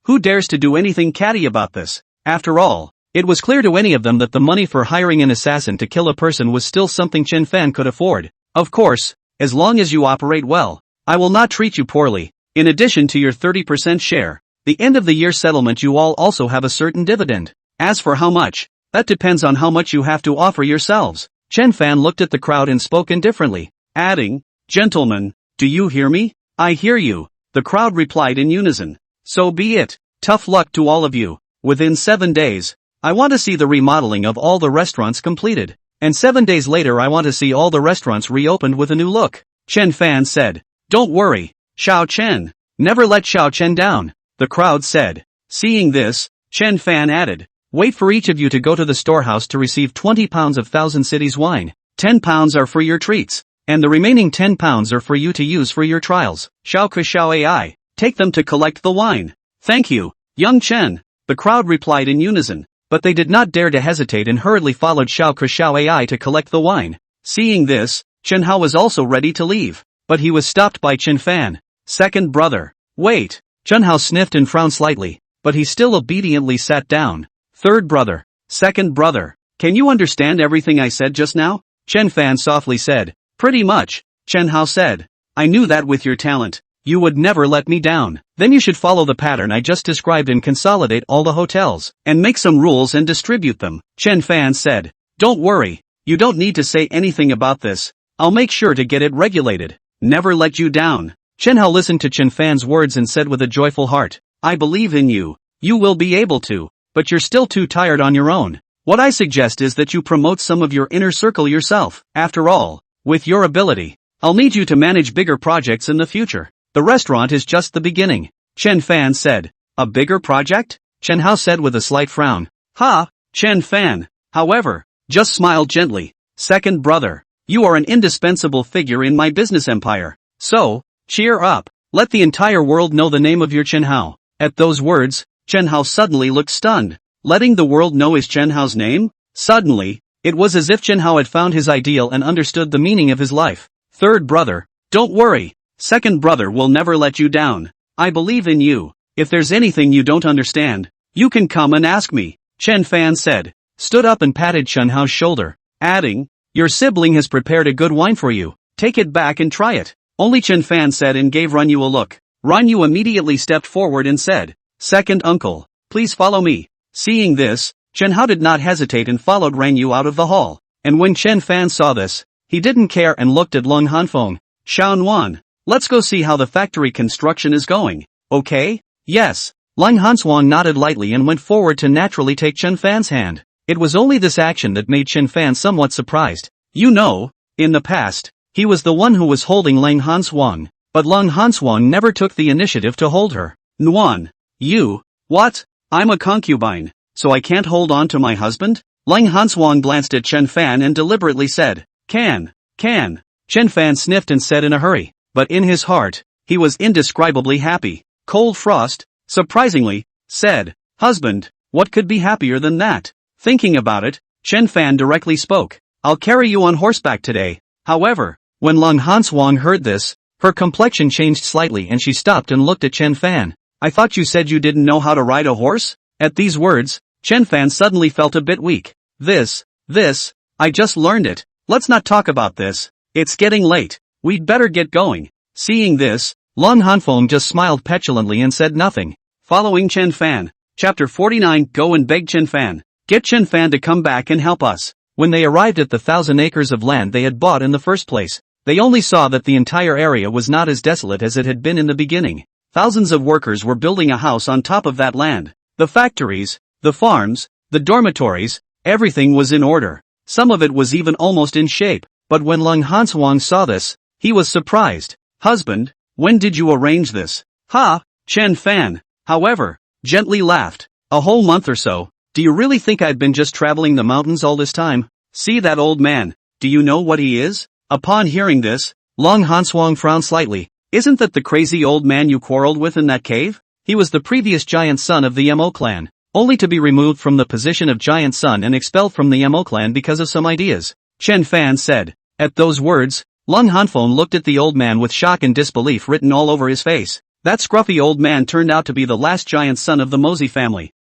[SPEAKER 1] Who dares to do anything catty about this? After all, it was clear to any of them that the money for hiring an assassin to kill a person was still something Chen Fan could afford. Of course, as long as you operate well, I will not treat you poorly. In addition to your 30% share, the end of the year settlement you all also have a certain dividend. As for how much, that depends on how much you have to offer yourselves. Chen Fan looked at the crowd and spoke indifferently, adding, Gentlemen, do you hear me? I hear you. The crowd replied in unison. So be it. Tough luck to all of you. Within 7 days, I want to see the remodeling of all the restaurants completed. And 7 days later I want to see all the restaurants reopened with a new look. Chen Fan said. Don't worry, Xiao Chen. Never let Xiao Chen down. The crowd said. Seeing this, Chen Fan added. Wait for each of you to go to the storehouse to receive 20 pounds of Thousand Cities wine. 10 pounds are for your treats. And the remaining 10 pounds are for you to use for your trials. Xiao Ke Xiao Ai. Take them to collect the wine. Thank you, young Chen. The crowd replied in unison. But they did not dare to hesitate and hurriedly followed Xiao Ke Xiao Ai to collect the wine. Seeing this, Chen Hao was also ready to leave. But he was stopped by Chen Fan. Second brother. Wait. Chen Hao sniffed and frowned slightly, but he still obediently sat down. Third brother. Second brother. Can you understand everything I said just now? Chen Fan softly said. Pretty much, Chen Hao said. I knew that with your talent, you would never let me down. Then you should follow the pattern I just described and consolidate all the hotels, and make some rules and distribute them. Chen Fan said. Don't worry, you don't need to say anything about this. I'll make sure to get it regulated. Never let you down. Chen Hao listened to Chen Fan's words and said with a joyful heart, I believe in you. You will be able to, but you're still too tired on your own. What I suggest is that you promote some of your inner circle yourself. After all, with your ability, I'll need you to manage bigger projects in the future. The restaurant is just the beginning. Chen Fan said. A bigger project? Chen Hao said with a slight frown. Ha, Chen Fan. However, just smiled gently. Second brother, you are an indispensable figure in my business empire. So, cheer up. Let the entire world know the name of your Chen Hao. At those words, Chen Hao suddenly looked stunned. Letting the world know his Chen Hao's name? Suddenly, it was as if Chen Hao had found his ideal and understood the meaning of his life. Third brother, don't worry. Second brother will never let you down. I believe in you. If there's anything you don't understand, you can come and ask me. Chen Fan said, stood up and patted Chen Hao's shoulder, adding, your sibling has prepared a good wine for you. Take it back and try it. Only Chen Fan said and gave Ran Yu a look. Ran Yu immediately stepped forward and said, Second uncle, please follow me. Seeing this, Chen Hao did not hesitate and followed Ran Yu out of the hall. And when Chen Fan saw this, he didn't care and looked at Lung Hanfeng. Xiao Wan, let's go see how the factory construction is going. Okay? Yes. Lung Hanswang nodded lightly and went forward to naturally take Chen Fan's hand. It was only this action that made Chen Fan somewhat surprised. You know, in the past, he was the one who was holding Lung Hanswang, but Lung Hanswang never took the initiative to hold her. Nuan, you, what? I'm a concubine, so I can't hold on to my husband? Lung Hanswang glanced at Chen Fan and deliberately said, Can. Chen Fan sniffed and said in a hurry, but in his heart, he was indescribably happy. Cold Frost, surprisingly, said, Husband, what could be happier than that? Thinking about it, Chen Fan directly spoke. I'll carry you on horseback today. However, when Lung Hanswang heard this, her complexion changed slightly and she stopped and looked at Chen Fan. I thought you said you didn't know how to ride a horse? At these words, Chen Fan suddenly felt a bit weak. I just learned it. Let's not talk about this. It's getting late. We'd better get going. Seeing this, Lung Hanfeng just smiled petulantly and said nothing. Following Chen Fan. Chapter 49. Go and beg Chen Fan. Get Chen Fan to come back and help us. When they arrived at the 1,000 acres of land they had bought in the first place, they only saw that the entire area was not as desolate as it had been in the beginning. Thousands of workers were building a house on top of that land. The factories, the farms, the dormitories, everything was in order. Some of it was even almost in shape. But when Lung Hanswang saw this, he was surprised. Husband, when did you arrange this? Ha! Chen Fan, however, gently laughed. A whole month or so. Do you really think I'd been just traveling the mountains all this time? See that old man, do you know what he is? Upon hearing this, Lung Hanswang frowned slightly. Isn't that the crazy old man you quarreled with in that cave? He was the previous giant son of the Mo clan, only to be removed from the position of giant son and expelled from the Mo clan because of some ideas. Chen Fan said. At those words, Lung Hanfeng looked at the old man with shock and disbelief written all over his face. That scruffy old man turned out to be the last giant son of the Mozi family.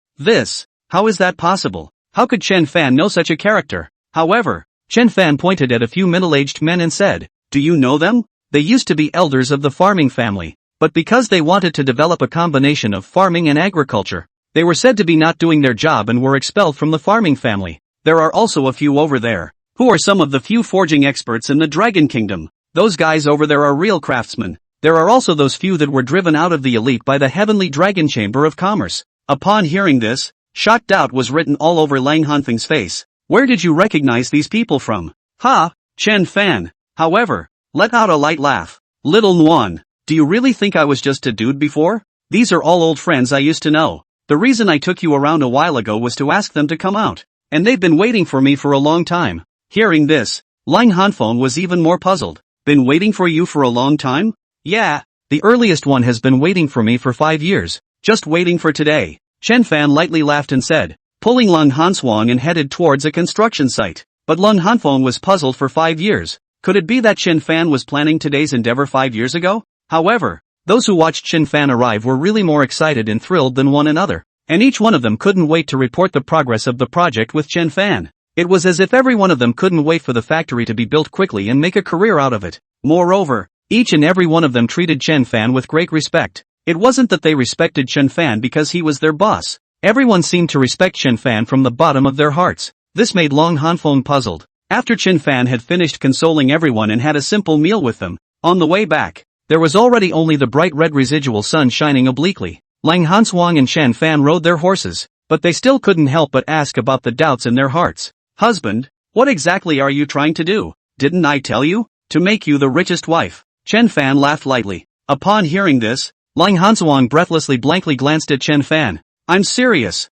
[SPEAKER 1] How is that possible? How could Chen Fan know such a character? However, Chen Fan pointed at a few middle-aged men and said, do you know them? They used to be elders of the farming family, but because they wanted to develop a combination of farming and agriculture, they were said to be not doing their job and were expelled from the farming family. There are also a few over there, who are some of the few forging experts in the Dragon Kingdom. Those guys over there are real craftsmen. There are also those few that were driven out of the elite by the Heavenly Dragon Chamber of Commerce. Upon hearing this, shocked doubt was written all over Lang Hanfeng's face. Where did you recognize these people from? Ha! Chen Fan, however, let out a light laugh. Little Nguyen, do you really think I was just a dude before? These are all old friends I used to know. The reason I took you around a while ago was to ask them to come out. And they've been waiting for me for a long time. Hearing this, Lang Hanfeng was even more puzzled. Been waiting for you for a long time? Yeah, the earliest one has been waiting for me for 5 years, just waiting for today. Chen Fan lightly laughed and said, pulling Lung Hanswang and headed towards a construction site. But Lung Hanfeng was puzzled for 5 years. Could it be that Chen Fan was planning today's endeavor 5 years ago? However, those who watched Chen Fan arrive were really more excited and thrilled than one another, and each one of them couldn't wait to report the progress of the project with Chen Fan. It was as if every one of them couldn't wait for the factory to be built quickly and make a career out of it. Moreover, each and every one of them treated Chen Fan with great respect. It wasn't that they respected Chen Fan because he was their boss. Everyone seemed to respect Chen Fan from the bottom of their hearts. This made Long Hanfeng puzzled. After Chen Fan had finished consoling everyone and had a simple meal with them, on the way back, there was already only the bright red residual sun shining obliquely. Lang Hanswang and Chen Fan rode their horses, but they still couldn't help but ask about the doubts in their hearts. Husband, what exactly are you trying to do? Didn't I tell you? To make you the richest wife. Chen Fan laughed lightly. Upon hearing this, Lang Hanswang breathlessly blankly glanced at Chen Fan. I'm serious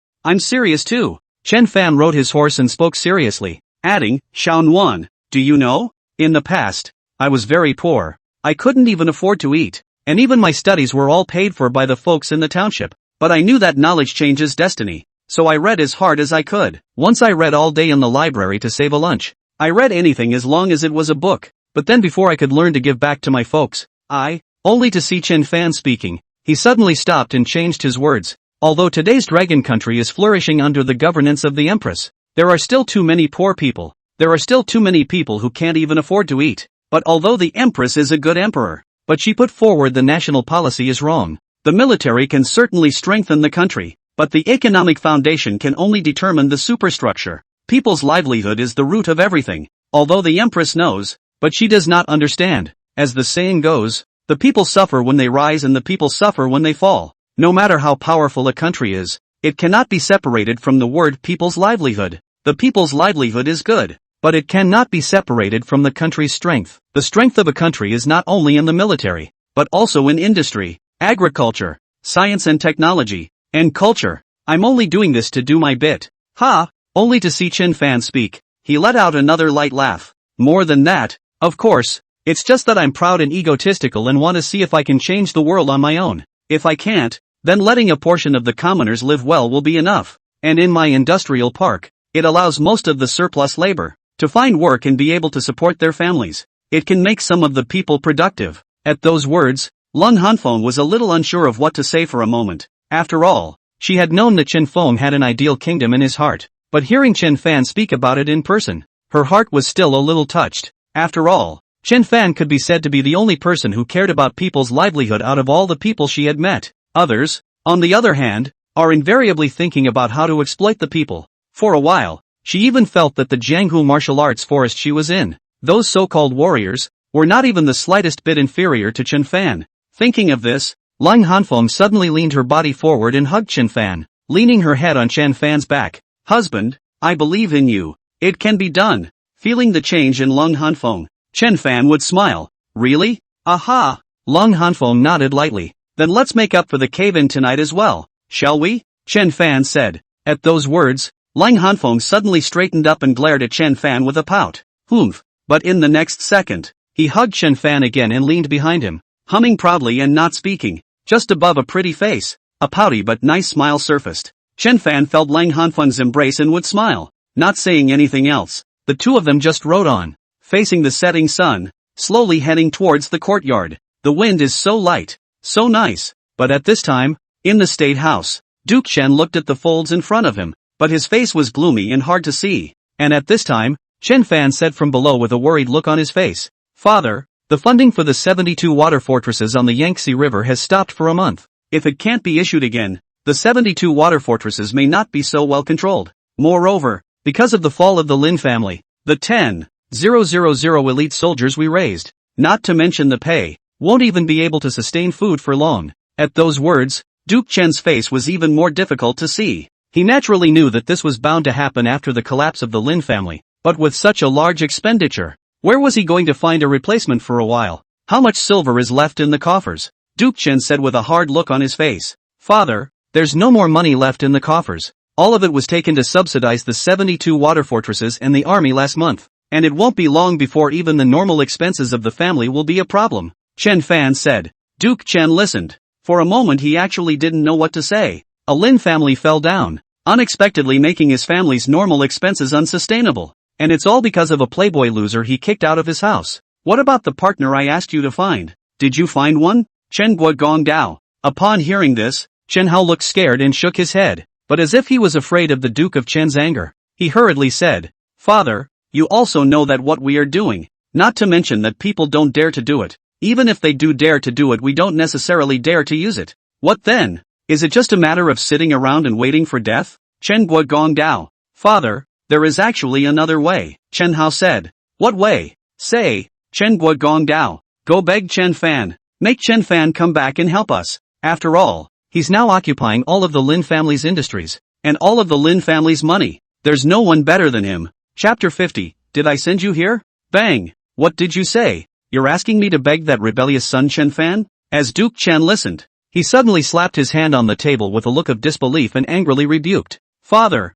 [SPEAKER 1] too. Chen Fan rode his horse and spoke seriously, adding, Xiaonuan, do you know? In the past, I was very poor. I couldn't even afford to eat, and even my studies were all paid for by the folks in the township. But I knew that knowledge changes destiny. So I read as hard as I could. Once I read all day in the library to save a lunch. I read anything as long as it was a book. But then before I could learn to give back to my folks, only to see Chen Fan speaking, he suddenly stopped and changed his words. Although today's dragon country is flourishing under the governance of the empress, there are still too many poor people. There are still too many people who can't even afford to eat. But although the empress is a good emperor, but she put forward the national policy is wrong. The military can certainly strengthen the country. But the economic foundation can only determine the superstructure. People's livelihood is the root of everything. Although the empress knows, but she does not understand. As the saying goes, the people suffer when they rise and the people suffer when they fall. No matter how powerful a country is, it cannot be separated from the word people's livelihood. The people's livelihood is good, but it cannot be separated from the country's strength. The strength of a country is not only in the military, but also in industry, agriculture, science and technology, and culture. I'm only doing this to do my bit. Only to see Chen Fan speak, he let out another light laugh. More than that, of course, it's just that I'm proud and egotistical and want to see if I can change the world on my own. If I can't, then letting a portion of the commoners live well will be enough. And in my industrial park, It allows most of the surplus labor to find work and be able to support their families. It can make some of the people productive. At those words, Lung Hanfeng was a little unsure of what to say for a moment. After all, she had known that Chen Feng had an ideal kingdom in his heart, but hearing Chen Fan speak about it in person, her heart was still a little touched. After all, Chen Fan could be said to be the only person who cared about people's livelihood out of all the people she had met. Others, on the other hand, are invariably thinking about how to exploit the people. For a while, she even felt that the Jianghu martial arts forest she was in, those so-called warriors, were not even the slightest bit inferior to Chen Fan. Thinking of this, Lung Hanfeng suddenly leaned her body forward and hugged Chen Fan, leaning her head on Chen Fan's back. "Husband, I believe in you. It can be done." Feeling the change in Lung Hanfeng, Chen Fan would smile. "Really? Aha!" Lung Hanfeng nodded lightly. "Then let's make up for the cave-in tonight as well, shall we?" Chen Fan said. At those words, Lung Hanfeng suddenly straightened up and glared at Chen Fan with a pout. "Humph." But in the next second, he hugged Chen Fan again and leaned behind him, humming proudly and not speaking. Just above a pretty face, a pouty but nice smile surfaced. Chen Fan felt Lung Hanfeng's embrace and would smile. Not saying anything else, the two of them just rode on, facing the setting sun, slowly heading towards the courtyard. The wind is so light, so nice. But at this time, in the state house, Duke Chen looked at the folds in front of him, but his face was gloomy and hard to see. And at this time, Chen Fan said from below with a worried look on his face, "Father, the funding for the 72 water fortresses on the Yangtze River has stopped for a month. If it can't be issued again, the 72 water fortresses may not be so well controlled. Moreover, because of the fall of the Lin family, the 10,000 elite soldiers we raised, not to mention the pay, won't even be able to sustain food for long." At those words, Duke Chen's face was even more difficult to see. He naturally knew that this was bound to happen after the collapse of the Lin family, but with such a large expenditure, where was he going to find a replacement for a while? "How much silver is left in the coffers?" Duke Chen said with a hard look on his face. "Father, there's no more money left in the coffers. All of it was taken to subsidize the 72 water fortresses and the army last month, and it won't be long before even the normal expenses of the family will be a problem," Chen Fan said. Duke Chen listened. For a moment he actually didn't know what to say. A Lin family fell down, unexpectedly making his family's normal expenses unsustainable. And it's all because of a playboy loser he kicked out of his house. "What about the partner I asked you to find? Did you find one?" Chen Guodongdao. Upon hearing this, Chen Hao looked scared and shook his head, but as if he was afraid of the Duke of Chen's anger, he hurriedly said, "Father, you also know that what we are doing, not to mention that people don't dare to do it. Even if they do dare to do it, we don't necessarily dare to use it. What then? Is it just a matter of sitting around and waiting for death?" Chen Guodongdao. "Father, there is actually another way," Chen Hao said. "What way? Say." Chen Guodongdao. "Go beg Chen Fan. Make Chen Fan come back and help us. After all, he's now occupying all of the Lin family's industries, and all of the Lin family's money. There's no one better than him." Chapter 50. Did I send you here? Bang! What did you say? You're asking me to beg that rebellious son Chen Fan? As Duke Chen listened, he suddenly slapped his hand on the table with a look of disbelief and angrily rebuked. Father,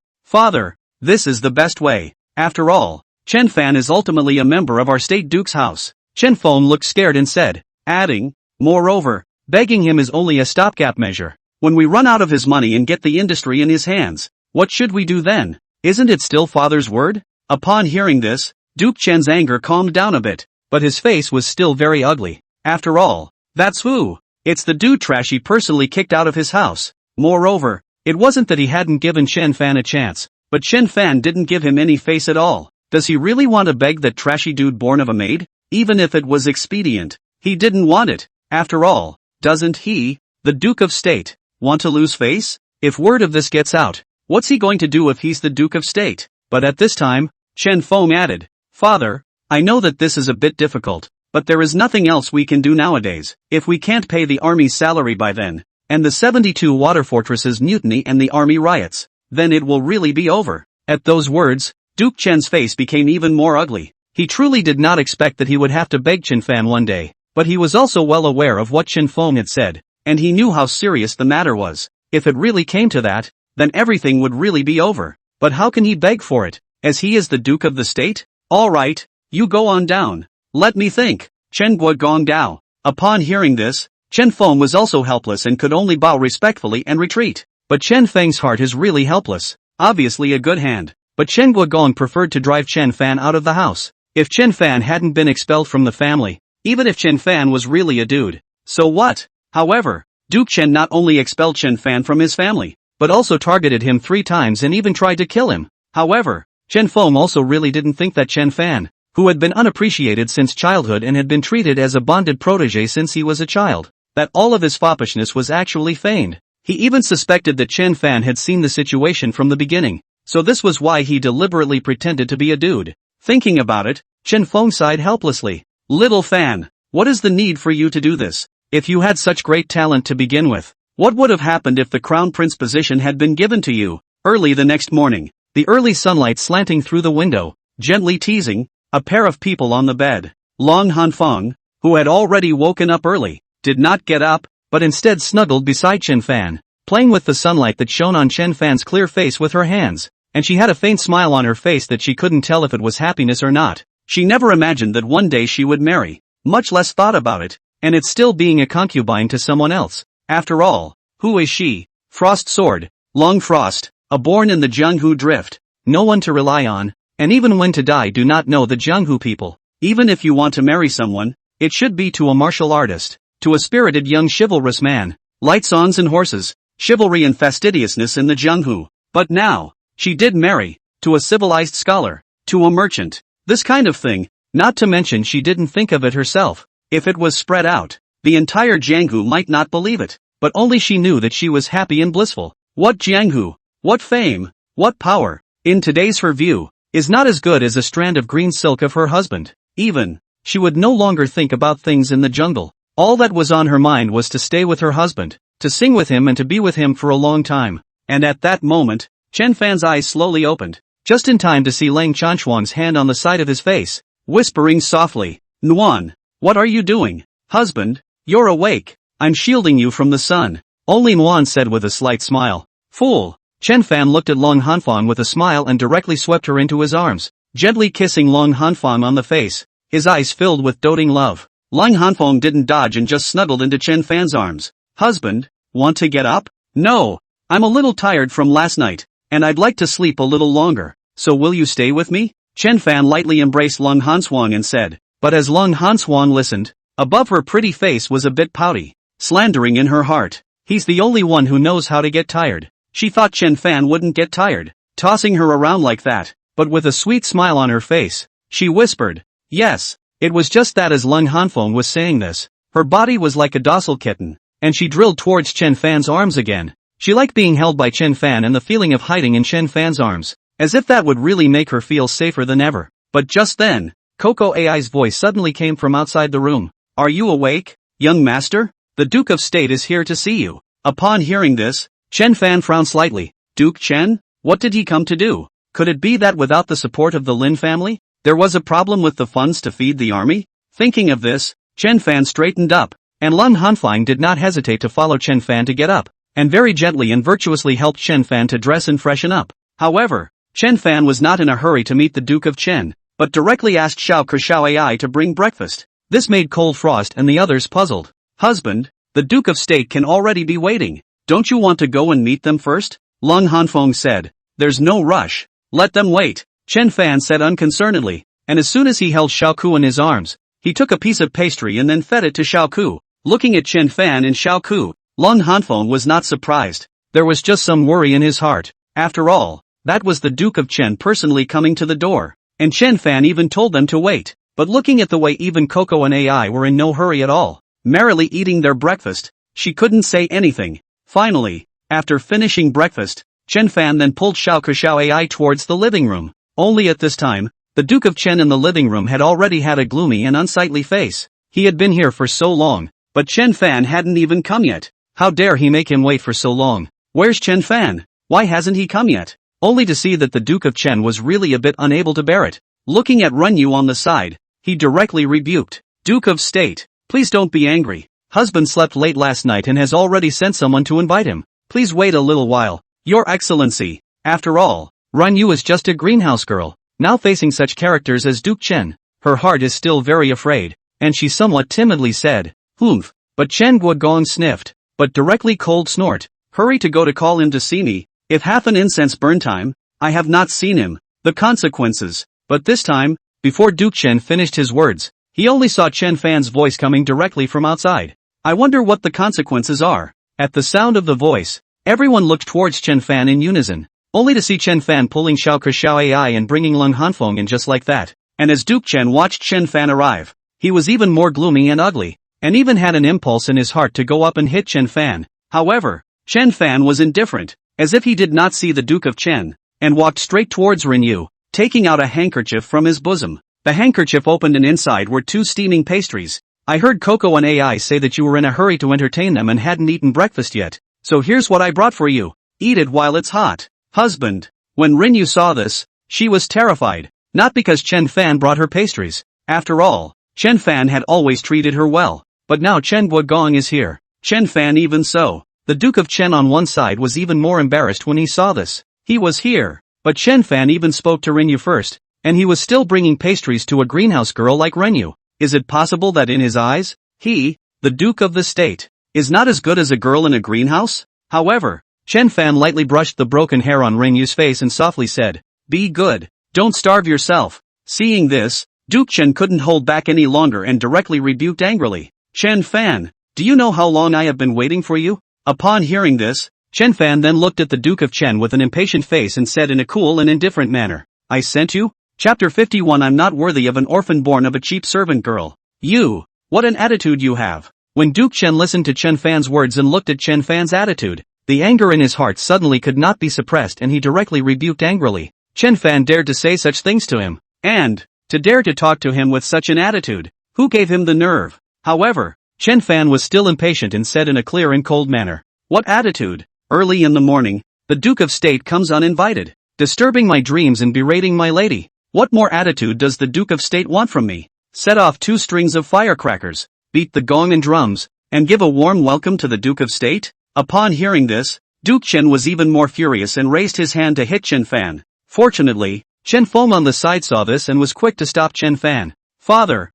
[SPEAKER 1] this is the best way. After all, Chen Fan is ultimately a member of our state duke's house. Chen Feng looked scared and said, adding, moreover, begging him is only a stopgap measure. When we run out of his money and get the industry in his hands, what should we do then? Isn't it still father's word? Upon hearing this, Duke Chen's anger calmed down a bit, but his face was still very ugly. After all, that's who. It's the dude Trashy personally kicked out of his house. Moreover, it wasn't that he hadn't given Chen Fan a chance, but Chen Fan didn't give him any face at all. Does he really want to beg that trashy dude born of a maid? Even if it was expedient, he didn't want it. After all, doesn't he, the Duke of State, want to lose face? If word of this gets out, what's he going to do if he's the Duke of State? But at this time, Chen Feng added, Father, I know that this is a bit difficult, but there is nothing else we can do nowadays. If we can't pay the army's salary by then, and the 72 water fortresses mutiny and the army riots, then it will really be over. At those words, Duke Chen's face became even more ugly. He truly did not expect that he would have to beg Chen Fan one day, but he was also well aware of what Chen Feng had said, and he knew how serious the matter was. If it really came to that, then everything would really be over. But how can he beg for it, as he is the Duke of the State? Alright, you go on down. Let me think. Chen Guodongdao. Upon hearing this, Chen Feng was also helpless and could only bow respectfully and retreat. But Chen Feng's heart is really helpless. Obviously a good hand, but Chen Guogong preferred to drive Chen Fan out of the house. If Chen Fan hadn't been expelled from the family, even if Chen Fan was really a dude, so what? However, Duke Chen not only expelled Chen Fan from his family, but also targeted him 3 times and even tried to kill him. However, Chen Feng also really didn't think that Chen Fan, who had been unappreciated since childhood and had been treated as a bonded protege since he was a child, that all of his foppishness was actually feigned. He even suspected that Chen Fan had seen the situation from the beginning, so this was why he deliberately pretended to be a dude. Thinking about it, Chen Feng sighed helplessly. Little Fan, what is the need for you to do this? If you had such great talent to begin with, what would have happened if the crown prince position had been given to you? Early the next morning, the early sunlight slanting through the window, gently teasing a pair of people on the bed. Long Hanfeng, who had already woken up early, did not get up, but instead snuggled beside Chen Fan, playing with the sunlight that shone on Chen Fan's clear face with her hands, and she had a faint smile on her face that she couldn't tell if it was happiness or not. She never imagined that one day she would marry, much less thought about it, and it's still being a concubine to someone else. After all, who is she? Frost Sword, Long Frost, a born in the Jianghu Drift, no one to rely on, and even when to die do not know the Jianghu people. Even if you want to marry someone, it should be to a martial artist, to a spirited young chivalrous man, light songs and horses, chivalry and fastidiousness in the Jianghu. But now, she did marry, to a civilized scholar, to a merchant. This kind of thing, not to mention she didn't think of it herself. If it was spread out, the entire Jianghu might not believe it, but only she knew that she was happy and blissful. What Jianghu, what fame, what power, in today's her view, is not as good as a strand of green silk of her husband. Even, she would no longer think about things in the jungle. All that was on her mind was to stay with her husband, to sing with him and to be with him for a long time. And at that moment, Chen Fan's eyes slowly opened, just in time to see Lang Chanshuang's hand on the side of his face, whispering softly, Nuan, what are you doing? Husband, you're awake. I'm shielding you from the sun. Only Nuan said with a slight smile. Fool. Chen Fan looked at Long Hanfang with a smile and directly swept her into his arms, gently kissing Long Hanfang on the face, his eyes filled with doting love. Long Hanfang didn't dodge and just snuggled into Chen Fan's arms. Husband, want to get up? No. I'm a little tired from last night, and I'd like to sleep a little longer, so will you stay with me? Chen Fan lightly embraced Long Hanswang and said, but as Long Hanswang listened, above her pretty face was a bit pouty, slandering in her heart. He's the only one who knows how to get tired. She thought Chen Fan wouldn't get tired, tossing her around like that, but with a sweet smile on her face, she whispered, yes. It was just that as Long Hanfeng was saying this, her body was like a docile kitten, and she drilled towards Chen Fan's arms again. She liked being held by Chen Fan and the feeling of hiding in Chen Fan's arms, as if that would really make her feel safer than ever. But just then, Coco AI's voice suddenly came from outside the room. Are you awake, young master? The Duke of State is here to see you. Upon hearing this, Chen Fan frowned slightly. Duke Chen? What did he come to do? Could it be that without the support of the Lin family, there was a problem with the funds to feed the army? Thinking of this, Chen Fan straightened up, and Lung Hanfang did not hesitate to follow Chen Fan to get up, and very gently and virtuously helped Chen Fan to dress and freshen up. However, Chen Fan was not in a hurry to meet the Duke of Chen, but directly asked Xiao Kershaw AI to bring breakfast. This made Cold Frost and the others puzzled. Husband, the Duke of State can already be waiting. Don't you want to go and meet them first? Lung Hanfeng said. There's no rush. Let them wait. Chen Fan said unconcernedly, and as soon as he held Xiao Ku in his arms, he took a piece of pastry and then fed it to Xiao Ku. Looking at Chen Fan and Xiao Ku, Lung Hanfeng was not surprised. There was just some worry in his heart. After all, that was the Duke of Chen personally coming to the door, and Chen Fan even told them to wait. But looking at the way even Coco and AI were in no hurry at all, merrily eating their breakfast, she couldn't say anything. Finally, after finishing breakfast, Chen Fan then pulled Xiao Kershaw AI towards the living room. Only at this time, the Duke of Chen in the living room had already had a gloomy and unsightly face. He had been here for so long, but Chen Fan hadn't even come yet. How dare he make him wait for so long? Where's Chen Fan? Why hasn't he come yet? Only to see that the Duke of Chen was really a bit unable to bear it. Looking at Runyu on the side, he directly rebuked. Duke of State, please don't be angry. Husband slept late last night and has already sent someone to invite him. Please wait a little while. Your Excellency. After all, Runyu is just a greenhouse girl, now facing such characters as Duke Chen. Her heart is still very afraid, and she somewhat timidly said, Humph. But Chen Guogong sniffed, but directly cold snort. Hurry to go to call him to see me. If half an incense burn time, I have not seen him. The consequences. But this time, before Duke Chen finished his words, he only saw Chen Fan's voice coming directly from outside. I wonder what the consequences are. At the sound of the voice, everyone looked towards Chen Fan in unison, only to see Chen Fan pulling Xiao Ke Xiao AI and bringing Lung Hanfeng in just like that. And as Duke Chen watched Chen Fan arrive, he was even more gloomy and ugly, and even had an impulse in his heart to go up and hit Chen Fan. However, Chen Fan was indifferent, as if he did not see the Duke of Chen, and walked straight towards Rinyu, taking out a handkerchief from his bosom. The handkerchief opened and inside were 2 steaming pastries. I heard Coco and AI say that you were in a hurry to entertain them and hadn't eaten breakfast yet, so here's what I brought for you. Eat it while it's hot. Husband. When Rinyu saw this, she was terrified, not because Chen Fan brought her pastries. After all, Chen Fan had always treated her well, but now Chen Guogong is here. Chen Fan even so. The Duke of Chen on one side was even more embarrassed when he saw this. He was here, but Chen Fan even spoke to Rinyu first, and he was still bringing pastries to a greenhouse girl like Rinyu. Is it possible that in his eyes, he, the Duke of the State, is not as good as a girl in a greenhouse? However, Chen Fan lightly brushed the broken hair on Rinyu's face and softly said, "Be good. Don't starve yourself." Seeing this, Duke Chen couldn't hold back any longer and directly rebuked angrily. "Chen Fan, do you know how long I have been waiting for you?" Upon hearing this, Chen Fan then looked at the Duke of Chen with an impatient face and said in a cool and indifferent manner, "I sent you?" Chapter 51 I'm not worthy of an orphan born of a cheap servant girl. You, what an attitude you have. When Duke Chen listened to Chen Fan's words and looked at Chen Fan's attitude, the anger in his heart suddenly could not be suppressed and he directly rebuked angrily. Chen Fan dared to say such things to him, and to dare to talk to him with such an attitude. Who gave him the nerve? However, Chen Fan was still impatient and said in a clear and cold manner, "What attitude? Early in the morning, the Duke of State comes uninvited, disturbing my dreams and berating my lady. What more attitude does the Duke of State want from me? Set off 2 strings of firecrackers, beat the gong and drums, and give a warm welcome to the Duke of State?" Upon hearing this, Duke Chen was even more furious and raised his hand to hit Chen Fan. Fortunately, Chen Feng on the side saw this and was quick to stop Chen Fan. Father,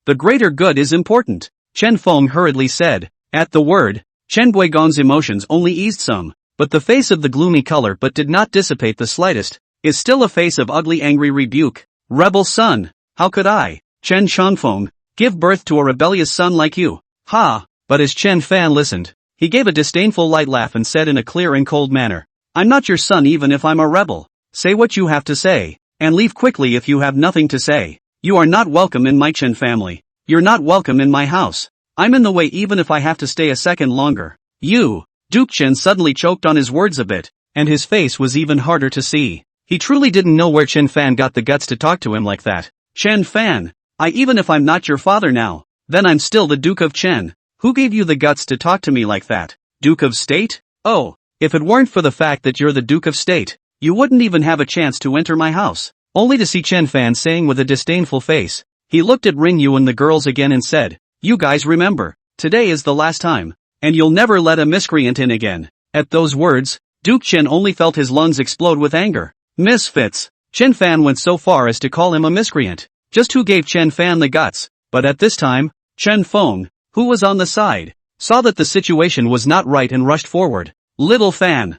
[SPEAKER 1] the greater good is important," Chen Feng hurriedly said. At the word, Chen Guigong's emotions only eased some, but the face of the gloomy color but did not dissipate the slightest, is still a face of ugly angry rebuke. "Rebel son, how could I, Chen Changfeng, give birth to a rebellious son like you? Ha!" But as Chen Fan listened, he gave a disdainful light laugh and said in a clear and cold manner, "I'm not your son even if I'm a rebel. Say what you have to say, and leave quickly if you have nothing to say. You are not welcome in my Chen family. You're not welcome in my house. I'm in the way even if I have to stay a second longer." You, Duke Chen suddenly choked on his words a bit, and his face was even harder to see. He truly didn't know where Chen Fan got the guts to talk to him like that. "Chen Fan, even if I'm not your father now, then I'm still the Duke of Chen. Who gave you the guts to talk to me like that? Duke of State? Oh, if it weren't for the fact that you're the Duke of State, you wouldn't even have a chance to enter my house." Only to see Chen Fan saying with a disdainful face. He looked at Rinyu and the girls again and said, "You guys remember, today is the last time, and you'll never let a miscreant in again." At those words, Duke Chen only felt his lungs explode with anger. Misfits. Chen Fan went so far as to call him a miscreant. Just who gave Chen Fan the guts? But at this time, Chen Feng, who was on the side, saw that the situation was not right and rushed forward. Little Fan,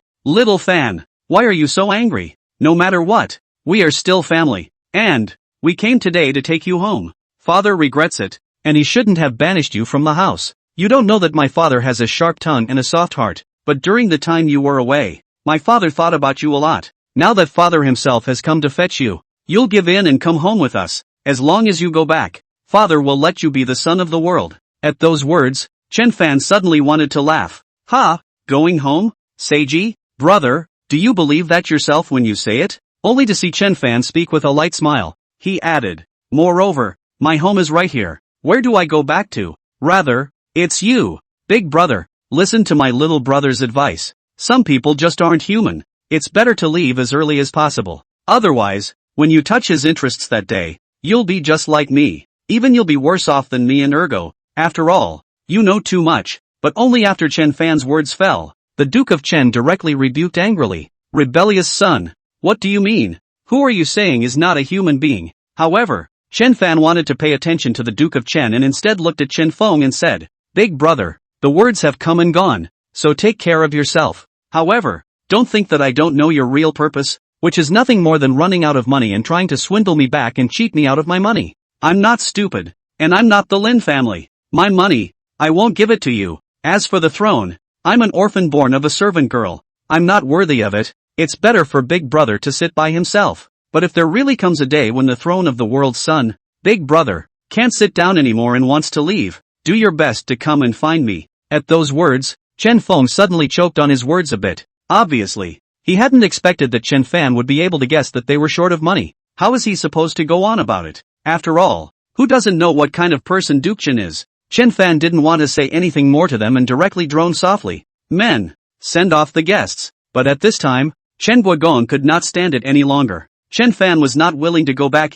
[SPEAKER 1] why are you so angry? No matter what, we are still family, and we came today to take you home. Father regrets it, and he shouldn't have banished you from the house. You don't know that my father has a sharp tongue and a soft heart, but during the time you were away, my father thought about you a lot. Now that father himself has come to fetch you, you'll give in and come home with us. As long as you go back, father will let you be the son of the world. At those words, Chen Fan suddenly wanted to laugh. Ha! Going home? Seiji, brother, do you believe that yourself when you say it? Only to see Chen Fan speak with a light smile, he added, "Moreover, my home is right here. Where do I go back to? Rather, it's you. Big brother, listen to my little brother's advice. Some people just aren't human. It's better to leave as early as possible. Otherwise, when you touch his interests that day, you'll be just like me. Even you'll be worse off than me and Ergo. After all, you know too much." But only after Chen Fan's words fell, the Duke of Chen directly rebuked angrily. "Rebellious son. What do you mean? Who are you saying is not a human being?" However, Chen Fan wanted to pay attention to the Duke of Chen and instead looked at Chen Feng and said, "Big brother, the words have come and gone, so take care of yourself. However, don't think that I don't know your real purpose. which is nothing more than running out of money and trying to swindle me back and cheat me out of my money. I'm not stupid. And I'm not the Lin family. My money, I won't give it to you. As for the throne, I'm an orphan born of a servant girl. I'm not worthy of it. It's better for Big Brother to sit by himself. But if there really comes a day when the throne of the world's son, Big Brother, can't sit down anymore and wants to leave, do your best to come and find me. At those words, Chen Feng suddenly choked on his words a bit. Obviously, he hadn't expected that Chen Fan would be able to guess that they were short of money. How is he supposed to go on about it? After all, who doesn't know what kind of person Duke Chen is? Chen Fan didn't want to say anything more to them and directly droned softly. Men, send off the guests. But at this time, Chen Guogong could not stand it any longer. Chen Fan was not willing to go back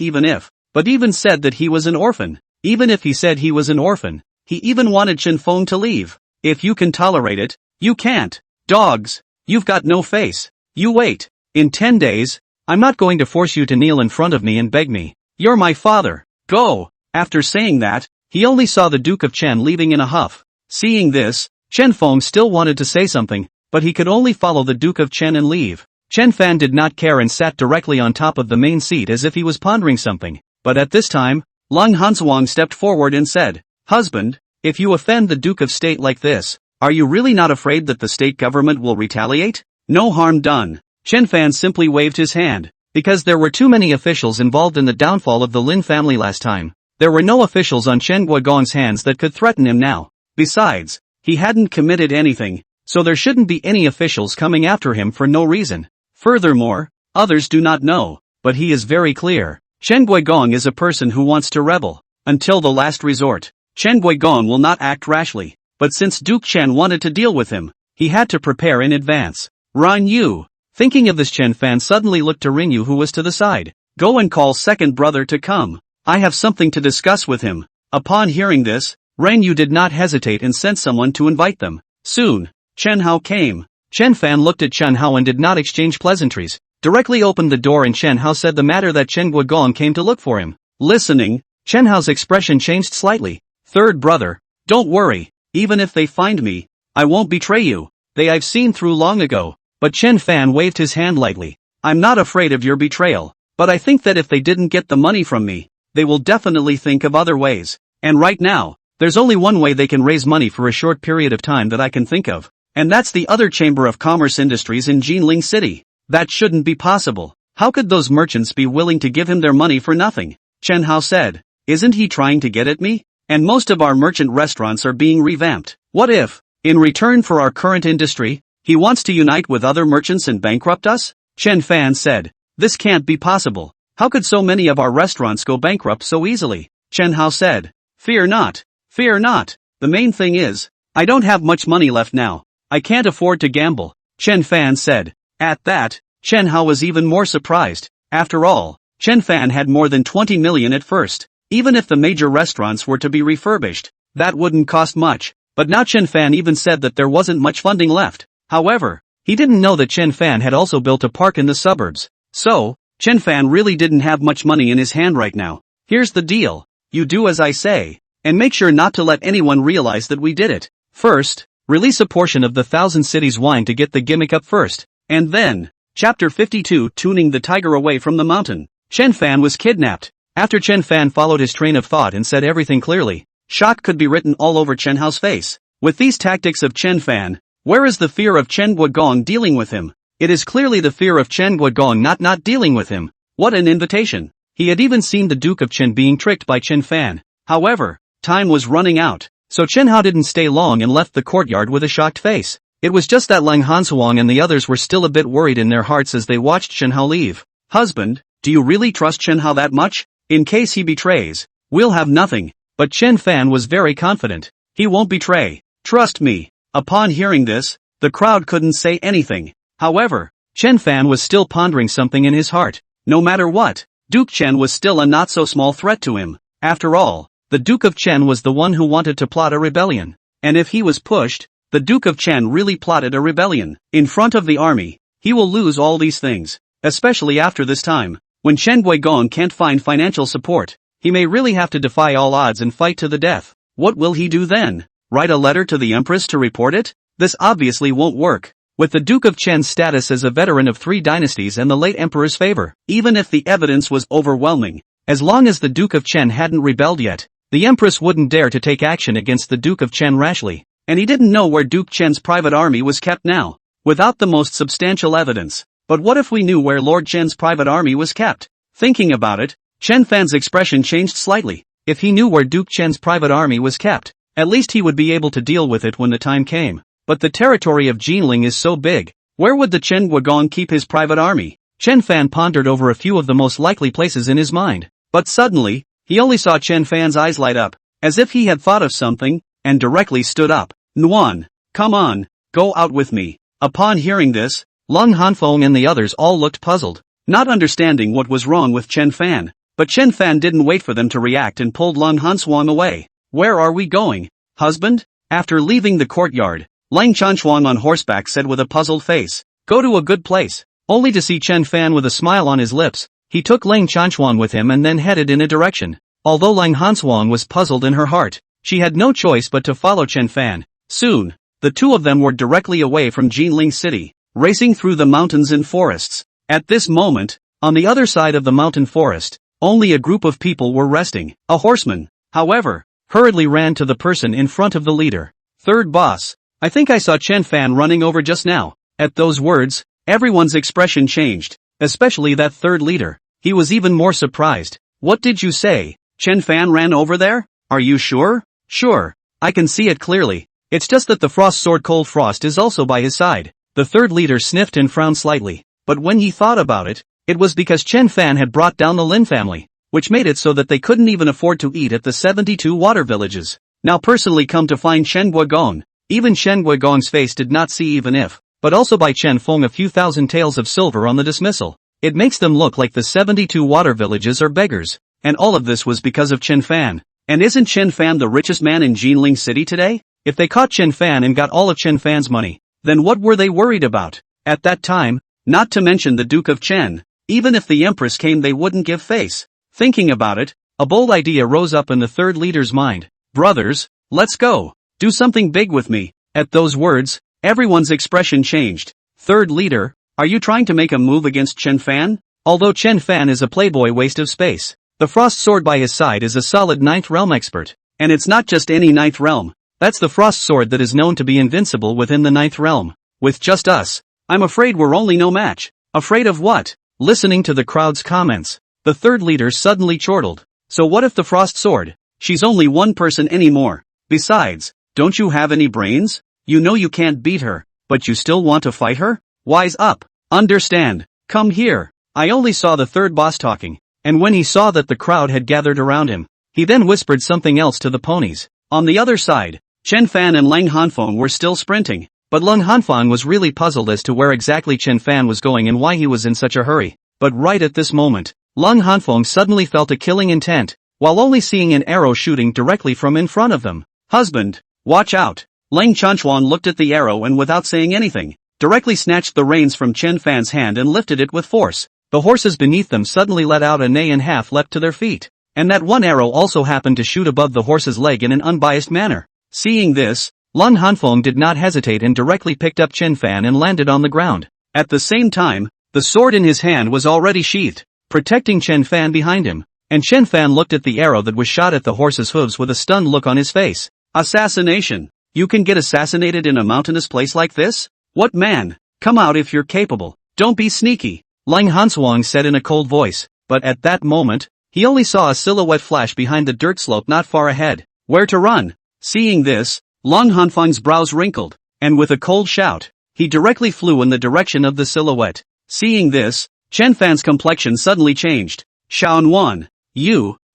[SPEAKER 1] but even said that he was an orphan. Even if he said he was an orphan, he even wanted Chen Feng to leave. If you can tolerate it, you can't. Dogs, you've got no face. You wait. In 10 days, I'm not going to force you to kneel in front of me and beg me. You're my father. Go. After saying that, he only saw the Duke of Chen leaving in a huff. Seeing this, Chen Feng still wanted to say something, but he could only follow the Duke of Chen and leave. Chen Fan did not care and sat directly on top of the main seat as if he was pondering something. But at this time, Lang Hansuang stepped forward and said, "Husband, if you offend the Duke of State like this, are you really not afraid that the state government will retaliate? No harm done." Chen Fan simply waved his hand. Because there were too many officials involved in the downfall of the Lin family last time, there were no officials on Chen Guogong's hands that could threaten him now. Besides, he hadn't committed anything, so there shouldn't be any officials coming after him for no reason. Furthermore, others do not know, but he is very clear. Chen Guogong is a person who wants to rebel. Until the last resort, Chen Guogong will not act rashly, but since Duke Chen wanted to deal with him, he had to prepare in advance. Ran Yu. Thinking of this, Chen Fan suddenly looked to Ring Yu, who was to the side. Go and call second brother to come. I have something to discuss with him. Upon hearing this, Ren Yu did not hesitate and sent someone to invite them. Soon, Chen Hao came. Chen Fan looked at Chen Hao and did not exchange pleasantries, directly opened the door and Chen Hao said the matter that Chen Guogong came to look for him. Listening, Chen Hao's expression changed slightly. Third brother, don't worry, even if they find me, I won't betray you. I've seen through long ago. But Chen Fan waved his hand lightly. I'm not afraid of your betrayal, but I think that if they didn't get the money from me, they will definitely think of other ways. And right now, there's only one way they can raise money for a short period of time that I can think of, and that's the other Chamber of Commerce Industries in Jinling City. That shouldn't be possible. How could those merchants be willing to give him their money for nothing? Chen Hao said. Isn't he trying to get at me? And most of our merchant restaurants are being revamped. What if, in return for our current industry, he wants to unite with other merchants and bankrupt us? Chen Fan said. This can't be possible. How could so many of our restaurants go bankrupt so easily? Chen Hao said. Fear not. Fear not. The main thing is, I don't have much money left now. I can't afford to gamble. Chen Fan said. At that, Chen Hao was even more surprised. After all, Chen Fan had more than 20 million at first. Even if the major restaurants were to be refurbished, that wouldn't cost much. But now Chen Fan even said that there wasn't much funding left. However, he didn't know that Chen Fan had also built a park in the suburbs. So, Chen Fan really didn't have much money in his hand right now. Here's the deal. You do as I say, and make sure not to let anyone realize that we did it. First, release a portion of the Thousand Cities wine to get the gimmick up first. And then, Chapter 52, tuning the tiger away from the mountain. Chen Fan was kidnapped. After Chen Fan followed his train of thought and said everything clearly, shock could be written all over Chen Hao's face. With these tactics of Chen Fan, where is the fear of Chen Guogong dealing with him? It is clearly the fear of Chen Guogong not dealing with him. What an invitation. He had even seen the Duke of Chen being tricked by Chen Fan. However, time was running out, so Chen Hao didn't stay long and left the courtyard with a shocked face. It was just that Lang Hansuang and the others were still a bit worried in their hearts as they watched Chen Hao leave. Husband, do you really trust Chen Hao that much? In case he betrays, we'll have nothing. But Chen Fan was very confident. He won't betray. Trust me. Upon hearing this, the crowd couldn't say anything. However, Chen Fan was still pondering something in his heart. No matter what, Duke Chen was still a not-so-small threat to him. After all, the Duke of Chen was the one who wanted to plot a rebellion. And if he was pushed, the Duke of Chen really plotted a rebellion. In front of the army, he will lose all these things. Especially after this time, when Chen Guigong can't find financial support, he may really have to defy all odds and fight to the death. What will he do then? Write a letter to the Empress to report it? This obviously won't work. with the Duke of Chen's status as a veteran of 3 dynasties and the late emperor's favor. Even if the evidence was overwhelming, as long as the Duke of Chen hadn't rebelled yet, the empress wouldn't dare to take action against the Duke of Chen rashly, and he didn't know where Duke Chen's private army was kept now, without the most substantial evidence. But what if we knew where Lord Chen's private army was kept? Thinking about it, Chen Fan's expression changed slightly. If he knew where Duke Chen's private army was kept, at least he would be able to deal with it when the time came. But the territory of Jinling is so big, where would the Chen Guogong keep his private army? Chen Fan pondered over a few of the most likely places in his mind. But suddenly, he only saw Chen Fan's eyes light up, as if he had thought of something, and directly stood up. Nuan, come on, go out with me. Upon hearing this, Lung Hanfeng and the others all looked puzzled, not understanding what was wrong with Chen Fan. But Chen Fan didn't wait for them to react and pulled Lung Hanshuang away. Where are we going, husband? After leaving the courtyard, Lang Chanshuang on horseback said with a puzzled face, go to a good place. Only to see Chen Fan with a smile on his lips, he took Lang Chanshuang with him and then headed in a direction. Although Lang Hanshuang was puzzled in her heart, she had no choice but to follow Chen Fan. Soon, the two of them were directly away from Jinling City, racing through the mountains and forests. At this moment, on the other side of the mountain forest, only a group of people were resting. A horseman, however, hurriedly ran to the person in front of the leader. Third boss, I think I saw Chen Fan running over just now. At those words, everyone's expression changed, especially that third leader. He was even more surprised. What did you say? Chen Fan ran over there? Are you sure? Sure, I can see it clearly. It's just that the frost sword Cold Frost is also by his side. The third leader sniffed and frowned slightly, but when he thought about it, it was because Chen Fan had brought down the Lin family, which made it so that they couldn't even afford to eat at the 72 water villages. Now personally come to find Chen Guogong, even Chen Guogong's face did not see even if, but also by Chen Feng a few thousand taels of silver on the dismissal. It makes them look like the 72 water villages are beggars, and all of this was because of Chen Fan. And isn't Chen Fan the richest man in Jinling City today? If they caught Chen Fan and got all of Chen Fan's money, then what were they worried about? At that time, not to mention the Duke of Chen, even if the Empress came they wouldn't give face. Thinking about it, a bold idea rose up in the third leader's mind. Brothers, let's go. Do something big with me. At those words, everyone's expression changed. Third leader, are you trying to make a move against Chen Fan? Although Chen Fan is a playboy waste of space, the frost sword by his side is a solid 9th realm expert. And it's not just any 9th realm. That's the frost sword that is known to be invincible within the 9th realm. With just us, I'm afraid we're only no match. Afraid of what? Listening to the crowd's comments, the third leader suddenly chortled. So what if the frost sword? She's only one person anymore. Besides, don't you have any brains? You know you can't beat her, but you still want to fight her? Wise up. Understand. Come here. I only saw the third boss talking, and when he saw that the crowd had gathered around him, he then whispered something else to the ponies. On the other side, Chen Fan and Lang Hanfeng were still sprinting, but Lung Hanfeng was really puzzled as to where exactly Chen Fan was going and why he was in such a hurry. But right at this moment, Lung Hanfeng suddenly felt a killing intent, while only seeing an arrow shooting directly from in front of them. Husband, watch out. Lang Chanshuang looked at the arrow and without saying anything, directly snatched the reins from Chen Fan's hand and lifted it with force. The horses beneath them suddenly let out a neigh and half leapt to their feet. And that one arrow also happened to shoot above the horse's leg in an unbiased manner. Seeing this, Lung Hanfeng did not hesitate and directly picked up Chen Fan and landed on the ground. At the same time, the sword in his hand was already sheathed, protecting Chen Fan behind him, and Chen Fan looked at the arrow that was shot at the horse's hooves with a stunned look on his face. Assassination? You can get assassinated in a mountainous place like this? What man? Come out if you're capable. Don't be sneaky, Lang Hanshuang said in a cold voice, but at that moment, he only saw a silhouette flash behind the dirt slope not far ahead. Where to run? Seeing this, Lang Hanfeng's brows wrinkled, and with a cold shout, he directly flew in the direction of the silhouette. Seeing this, Chen Fan's complexion suddenly changed. Xiaonuan,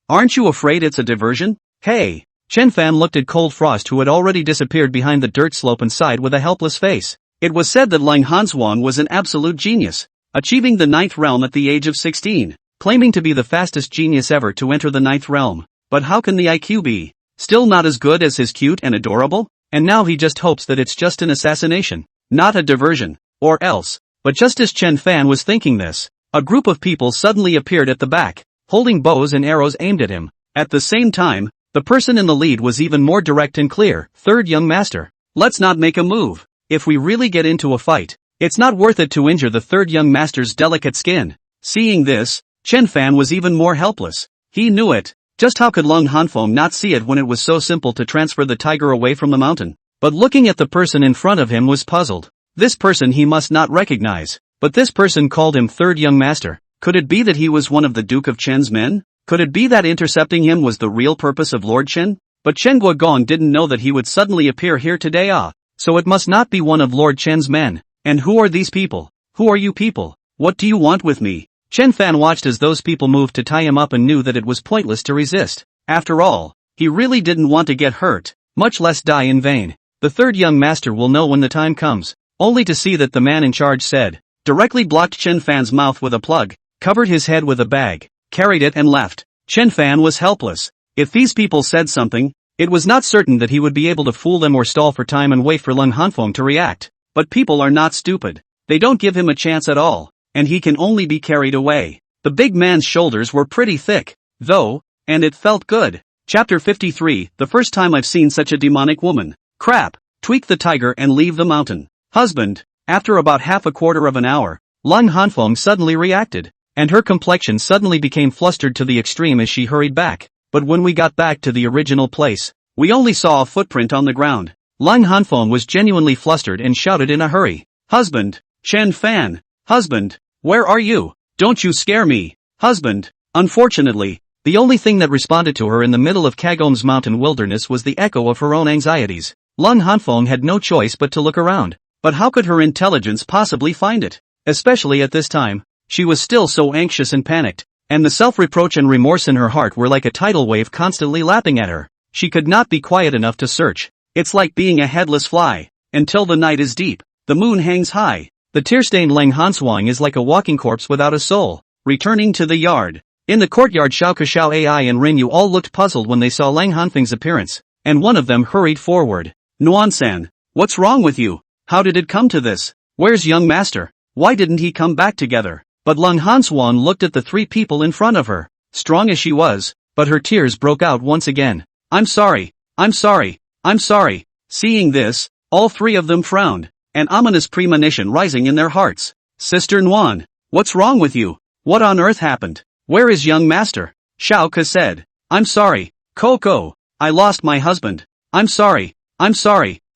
[SPEAKER 1] aren't you afraid it's a diversion? Hey! Chen Fan looked at Cold Frost who had already disappeared behind the dirt slope and sighed with a helpless face. It was said that Lang Hanshuang was an absolute genius, achieving the 9th realm at the age of 16, claiming to be the fastest genius ever to enter the 9th realm. But how can the IQ be? Still not as good as his cute and adorable? And now he just hopes that it's just an assassination, not a diversion, or else. But just as Chen Fan was thinking this, a group of people suddenly appeared at the back, holding bows and arrows aimed at him. At the same time, the person in the lead was even more direct and clear. Third young master, let's not make a move. if we really get into a fight, it's not worth it to injure the third young master's delicate skin. Seeing this, Chen Fan was even more helpless. He knew it. Just how could Lung Hanfeng not see it when it was so simple to transfer the tiger away from the mountain? But looking at the person in front of him was puzzled. This person he must not recognize. But this person called him third young master. Could it be that he was one of the Duke of Chen's men? Could it be that intercepting him was the real purpose of Lord Chen? But Chen Guogong didn't know that he would suddenly appear here today. So it must not be one of Lord Chen's men. And who are these people? Who are you people? What do you want with me? Chen Fan watched as those people moved to tie him up and knew that it was pointless to resist. After all, he really didn't want to get hurt, much less die in vain. The third young master will know when the time comes. Only to see that the man in charge said, directly blocked Chen Fan's mouth with a plug, covered his head with a bag, carried it and left. Chen Fan was helpless. If these people said something, it was not certain that he would be able to fool them or stall for time and wait for Lung Hanfeng to react. But people are not stupid. They don't give him a chance at all. And he can only be carried away. The big man's shoulders were pretty thick, though, and it felt good. Chapter 53, the first time I've seen such a demonic woman. Crap, tweak the tiger and leave the mountain. Husband, after about half a quarter of an hour, Lung Hanfeng suddenly reacted, and her complexion suddenly became flustered to the extreme as she hurried back. But when we got back to the original place, we only saw a footprint on the ground. Lung Hanfeng was genuinely flustered and shouted in a hurry. Husband, Chen Fan, husband. Where are you? Don't you scare me, husband. Unfortunately, the only thing that responded to her in the middle of Kagom's mountain wilderness was the echo of her own anxieties. Lung Hanfeng had no choice but to look around. But how could her intelligence possibly find it? Especially at this time. She was still so anxious and panicked, and the self-reproach and remorse in her heart were like a tidal wave constantly lapping at her. She could not be quiet enough to search. It's like being a headless fly. Until the night is deep, the moon hangs high. The tear-stained Leng Hanswang is like a walking corpse without a soul. Returning to the yard. In the courtyard, Xiao Kexiao Ai and Rinyu all looked puzzled when they saw Leng Hanfeng's appearance, and one of them hurried forward. Nuan-san, what's wrong with you? How did it come to this? Where's young master? Why didn't he come back together? But Leng Hanswan looked at the three people in front of her, strong as she was, but her tears broke out once again. I'm sorry, I'm sorry, I'm sorry. Seeing this, all three of them frowned, an ominous premonition rising in their hearts. Sister Nuan, what's wrong with you? What on earth happened? Where is young master? Xiao Ke said. I'm sorry, Coco, I lost my husband. I'm sorry,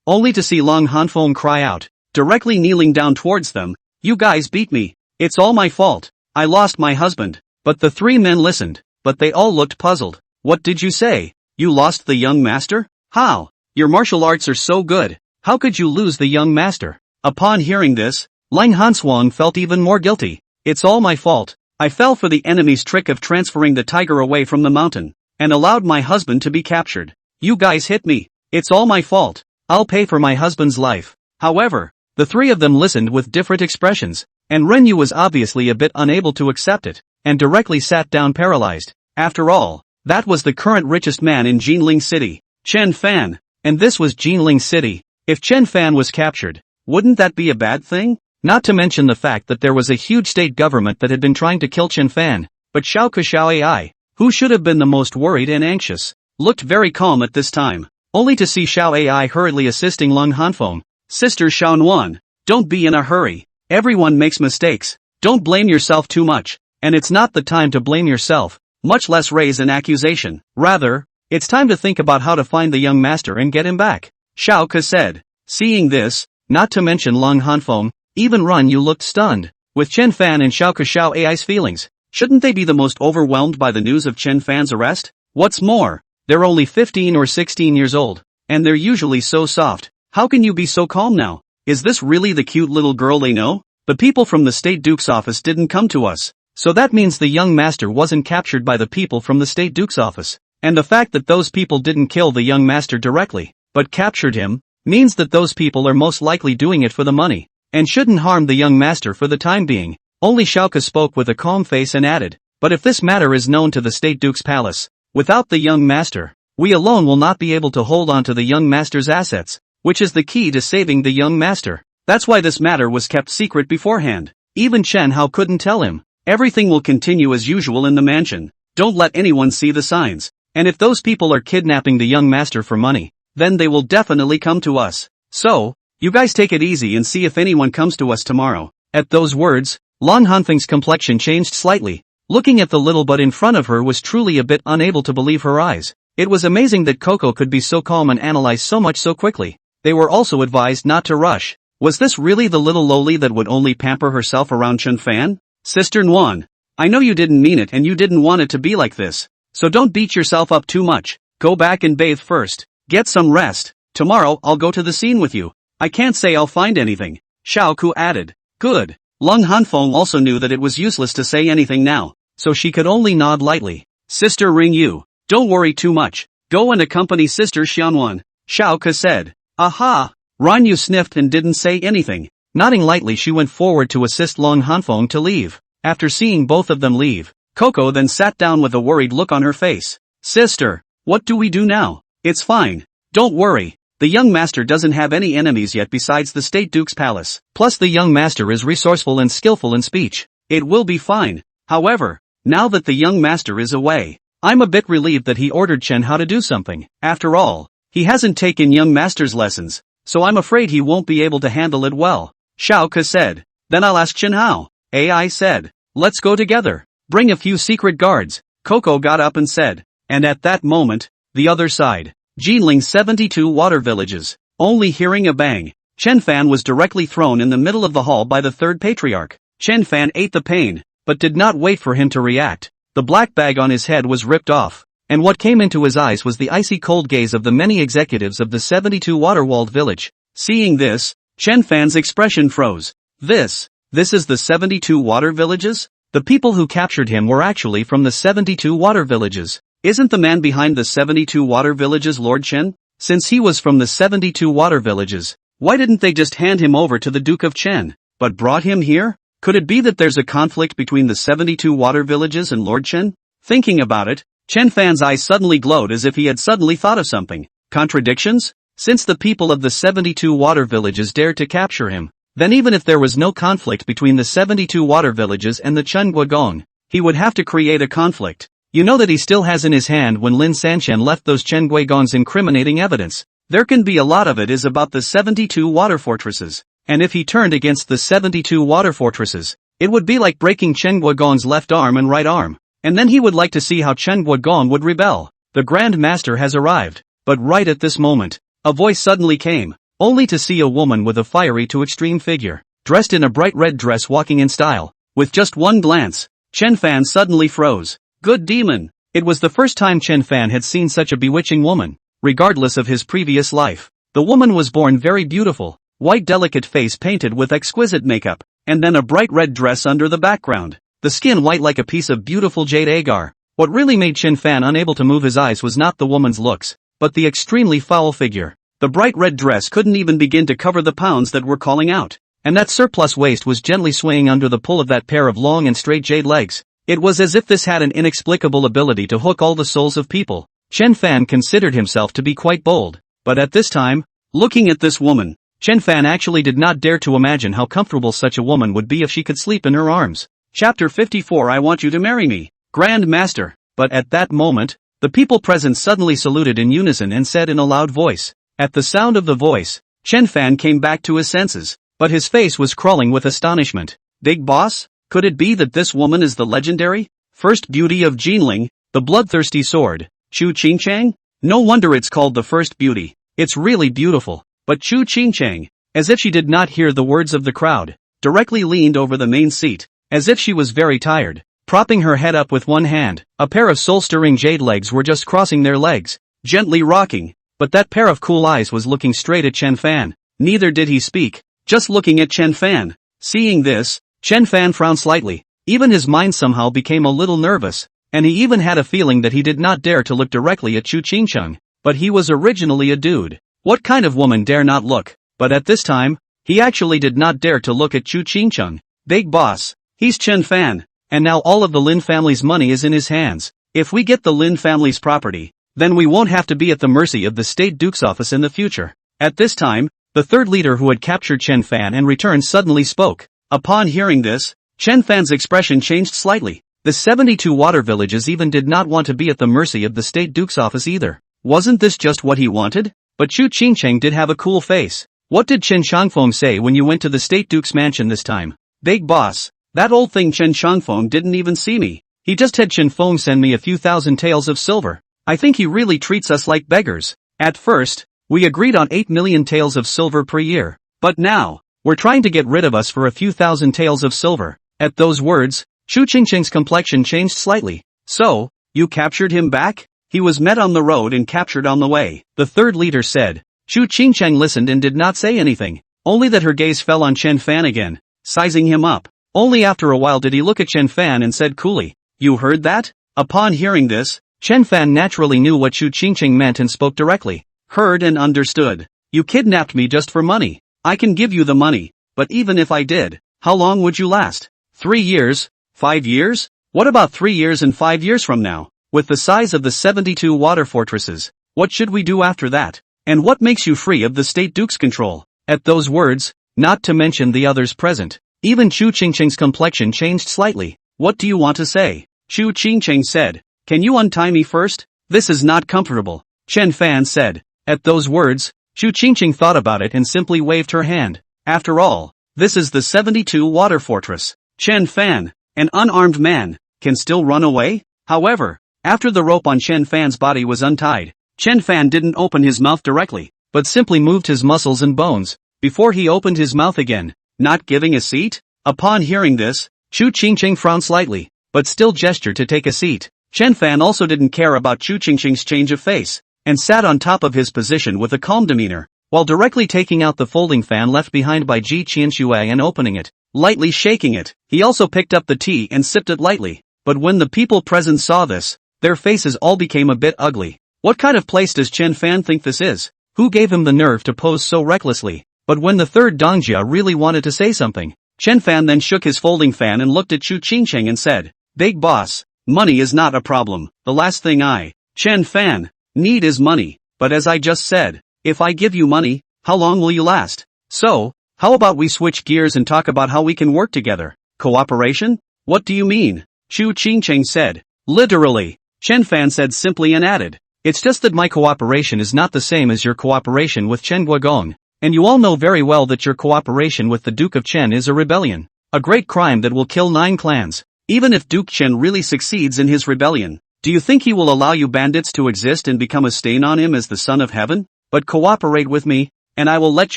[SPEAKER 1] only to see Leng Hanfeng cry out, directly kneeling down towards them. You guys beat me. It's all my fault. I lost my husband. But the three men listened, but they all looked puzzled. What did you say? You lost the young master? How? Your martial arts are so good. How could you lose the young master? Upon hearing this, Leng Hanswang felt even more guilty. It's all my fault. I fell for the enemy's trick of transferring the tiger away from the mountain, and allowed my husband to be captured. You guys hit me. It's all my fault. I'll pay for my husband's life. However, the three of them listened with different expressions, and Renyu was obviously a bit unable to accept it, and directly sat down paralyzed. After all, that was the current richest man in Jinling City, Chen Fan, and this was Jinling City. If Chen Fan was captured, wouldn't that be a bad thing? Not to mention the fact that there was a huge state government that had been trying to kill Chen Fan, but Xiao Kexiao Ai, who should have been the most worried and anxious, looked very calm at this time, only to see Xiao Ai hurriedly assisting Leng Hanfeng. Sister Xiao Nuan, don't be in a hurry. Everyone makes mistakes. Don't blame yourself too much, and it's not the time to blame yourself, much less raise an accusation. Rather, it's time to think about how to find the young master and get him back. Xiao Ke said. Seeing this, not to mention Leng Hanfeng, even Run Yu looked stunned. With Chen Fan and Xiao Kexiao Ai's feelings, shouldn't they be the most overwhelmed by the news of Chen Fan's arrest? What's more, they're only 15 or 16 years old, and they're usually so soft. How can you be so calm now? Is this really the cute little girl they know? The people from the State Duke's office didn't come to us, so that means the young master wasn't captured by the people from the State Duke's office. And the fact that those people didn't kill the young master directly, but captured him, means that those people are most likely doing it for the money, and shouldn't harm the young master for the time being. Only Xiao Ke spoke with a calm face and added, but if this matter is known to the State Duke's palace, without the young master, we alone will not be able to hold on to the young master's assets, which is the key to saving the young master. That's why this matter was kept secret beforehand. Even Chen Hao couldn't tell him. Everything will continue as usual in the mansion. Don't let anyone see the signs. And if those people are kidnapping the young master for money, then they will definitely come to us. So, You guys take it easy and see if anyone comes to us tomorrow. At those words, Long Hanfeng's complexion changed slightly. Looking at the little bud in front of her was truly a bit unable to believe her eyes. It was amazing that Coco could be so calm and analyze so much so quickly. They were also advised not to rush. Was this really the little loli that would only pamper herself around Chen Fan? Sister Nguyen, I know you didn't mean it and you didn't want it to be like this. So don't beat yourself up too much. Go back and bathe first. Get some rest. Tomorrow I'll go to the scene with you. I can't say I'll find anything. Xiao Ku added. Good. Long Hanfeng also knew that it was useless to say anything now, so she could only nod lightly. Sister Ring Yu, don't worry too much. Go and accompany Sister Xianwan, Xiao Ke said. Aha! Ran Yu sniffed and didn't say anything. Nodding lightly she went forward to assist Long Hanfeng to leave. After seeing both of them leave, Coco then sat down with a worried look on her face. Sister, what do we do now? It's fine. Don't worry. The young master doesn't have any enemies yet besides the State Duke's palace. Plus the young master is resourceful and skillful in speech. It will be fine. However, now that the young master is away, I'm a bit relieved that he ordered Chen Hao to do something. After all, he hasn't taken young master's lessons, so I'm afraid he won't be able to handle it well. Xiao Ke said. Then I'll ask Chen Hao. AI said. Let's go together. Bring a few secret guards. Coco got up and said. And at that moment, the other side. Jinling's 72 water villages. Only hearing a bang, Chen Fan was directly thrown in the middle of the hall by the third patriarch. Chen Fan ate the pain, but did not wait for him to react. The black bag on his head was ripped off, and what came into his eyes was the icy cold gaze of the many executives of the 72 water-walled village. Seeing this, Chen Fan's expression froze. This is the 72 water villages? The people who captured him were actually from the 72 water villages. Isn't the man behind the 72 water villages Lord Chen? Since he was from the 72 water villages, why didn't they just hand him over to the Duke of Chen, but brought him here? Could it be that there's a conflict between the 72 water villages and Lord Chen? Thinking about it, Chen Fan's eyes suddenly glowed as if he had suddenly thought of something. Contradictions? Since the people of the 72 water villages dared to capture him, then even if there was no conflict between the 72 water villages and the Chen Guogong, he would have to create a conflict. You know that he still has in his hand when Lin Sanchen left those Chen Guigong's incriminating evidence. There can be a lot of it is about the 72 water fortresses, and if he turned against the 72 water fortresses, it would be like breaking Chen Guogong's left arm and right arm, and then he would like to see how Chen Guogong would rebel. The Grand Master has arrived, but right at this moment, a voice suddenly came, only to see a woman with a fiery to extreme figure, dressed in a bright red dress walking in style. With just one glance, Chen Fan suddenly froze. Good demon! It was the first time Chen Fan had seen such a bewitching woman, regardless of his previous life. The woman was born very beautiful, white delicate face painted with exquisite makeup, and then a bright red dress under the background, the skin white like a piece of beautiful jade agar. What really made Chen Fan unable to move his eyes was not the woman's looks, but the extremely foul figure. The bright red dress couldn't even begin to cover the pounds that were calling out, and that surplus waist was gently swaying under the pull of that pair of long and straight jade legs. It was as if this had an inexplicable ability to hook all the souls of people. Chen Fan considered himself to be quite bold, but at this time, looking at this woman, Chen Fan actually did not dare to imagine how comfortable such a woman would be if she could sleep in her arms. Chapter 54 I want you to marry me, Grand Master. But at that moment, the people present suddenly saluted in unison and said in a loud voice. At the sound of the voice, Chen Fan came back to his senses, but his face was crawling with astonishment. Big boss? Could it be that this woman is the legendary first beauty of Jinling, the bloodthirsty sword, Chu Qingchang? No wonder it's called the first beauty. It's really beautiful. But Chu Qingchang, as if she did not hear the words of the crowd, directly leaned over the main seat, as if she was very tired, propping her head up with one hand. A pair of soul-stirring jade legs were just crossing their legs, gently rocking, but that pair of cool eyes was looking straight at Chen Fan. Neither did he speak, just looking at Chen Fan. Seeing this, Chen Fan frowned slightly. Even his mind somehow became a little nervous, and he even had a feeling that he did not dare to look directly at Chu Qingcheng, but he was originally a dude. What kind of woman dare not look? But at this time, he actually did not dare to look at Chu Qingcheng. Big boss, he's Chen Fan, and now all of the Lin family's money is in his hands. If we get the Lin family's property, then we won't have to be at the mercy of the State Duke's office in the future. At this time, the third leader who had captured Chen Fan and returned suddenly spoke. Upon hearing this, Chen Fan's expression changed slightly. The 72 water villages even did not want to be at the mercy of the State Duke's office either. Wasn't this just what he wanted? But Chu Qingcheng did have a cool face. What did Chen Shangfeng say when you went to the State Duke's mansion this time? Big boss. That old thing Chen Shangfeng didn't even see me. He just had Chen Feng send me a few thousand taels of silver. I think he really treats us like beggars. At first, we agreed on 8 million taels of silver per year. But now, we're trying to get rid of us for a few thousand taels of silver. At those words, Chu Qingqing's complexion changed slightly. So, you captured him back? He was met on the road and captured on the way, the third leader said. Chu Qingqing listened and did not say anything, only that her gaze fell on Chen Fan again, sizing him up. Only after a while did he look at Chen Fan and said coolly, "You heard that?" Upon hearing this, Chen Fan naturally knew what Chu Qingqing meant and spoke directly. Heard and understood. You kidnapped me just for money. I can give you the money, but even if I did, how long would you last? 3 years? 5 years? What about 3 years and 5 years from now? With the size of the 72 water fortresses, what should we do after that? And what makes you free of the State Duke's control? At those words, not to mention the others present, even Chu Qingqing's complexion changed slightly. What do you want to say? Chu Qingqing said. Can you untie me first? This is not comfortable, Chen Fan said. At those words, Chu Qingqing thought about it and simply waved her hand. After all, this is the 72 water fortress. Chen Fan, an unarmed man, can still run away? However, after the rope on Chen Fan's body was untied, Chen Fan didn't open his mouth directly, but simply moved his muscles and bones, before he opened his mouth again, not giving a seat? Upon hearing this, Chu Qingqing frowned slightly, but still gestured to take a seat. Chen Fan also didn't care about Chu Qingqing's change of face, and sat on top of his position with a calm demeanor, while directly taking out the folding fan left behind by Ji Qianxue and opening it, lightly shaking it. He also picked up the tea and sipped it lightly, but when the people present saw this, their faces all became a bit ugly. What kind of place does Chen Fan think this is? Who gave him the nerve to pose so recklessly? But when the third Dongjia really wanted to say something, Chen Fan then shook his folding fan and looked at Chu Qingqing and said, Big boss, money is not a problem. The last thing I, Chen Fan, need is money. But as I just said, if I give you money, how long will you last? So, how about we switch gears and talk about how we can work together? Cooperation? What do you mean? Chu Qingqing said. Literally, Chen Fan said simply and added. It's just that my cooperation is not the same as your cooperation with Chen Guogong, and you all know very well that your cooperation with the Duke of Chen is a rebellion, a great crime that will kill 9 clans. Even if Duke Chen really succeeds in his rebellion, do you think he will allow you bandits to exist and become a stain on him as the son of heaven? But cooperate with me, and I will let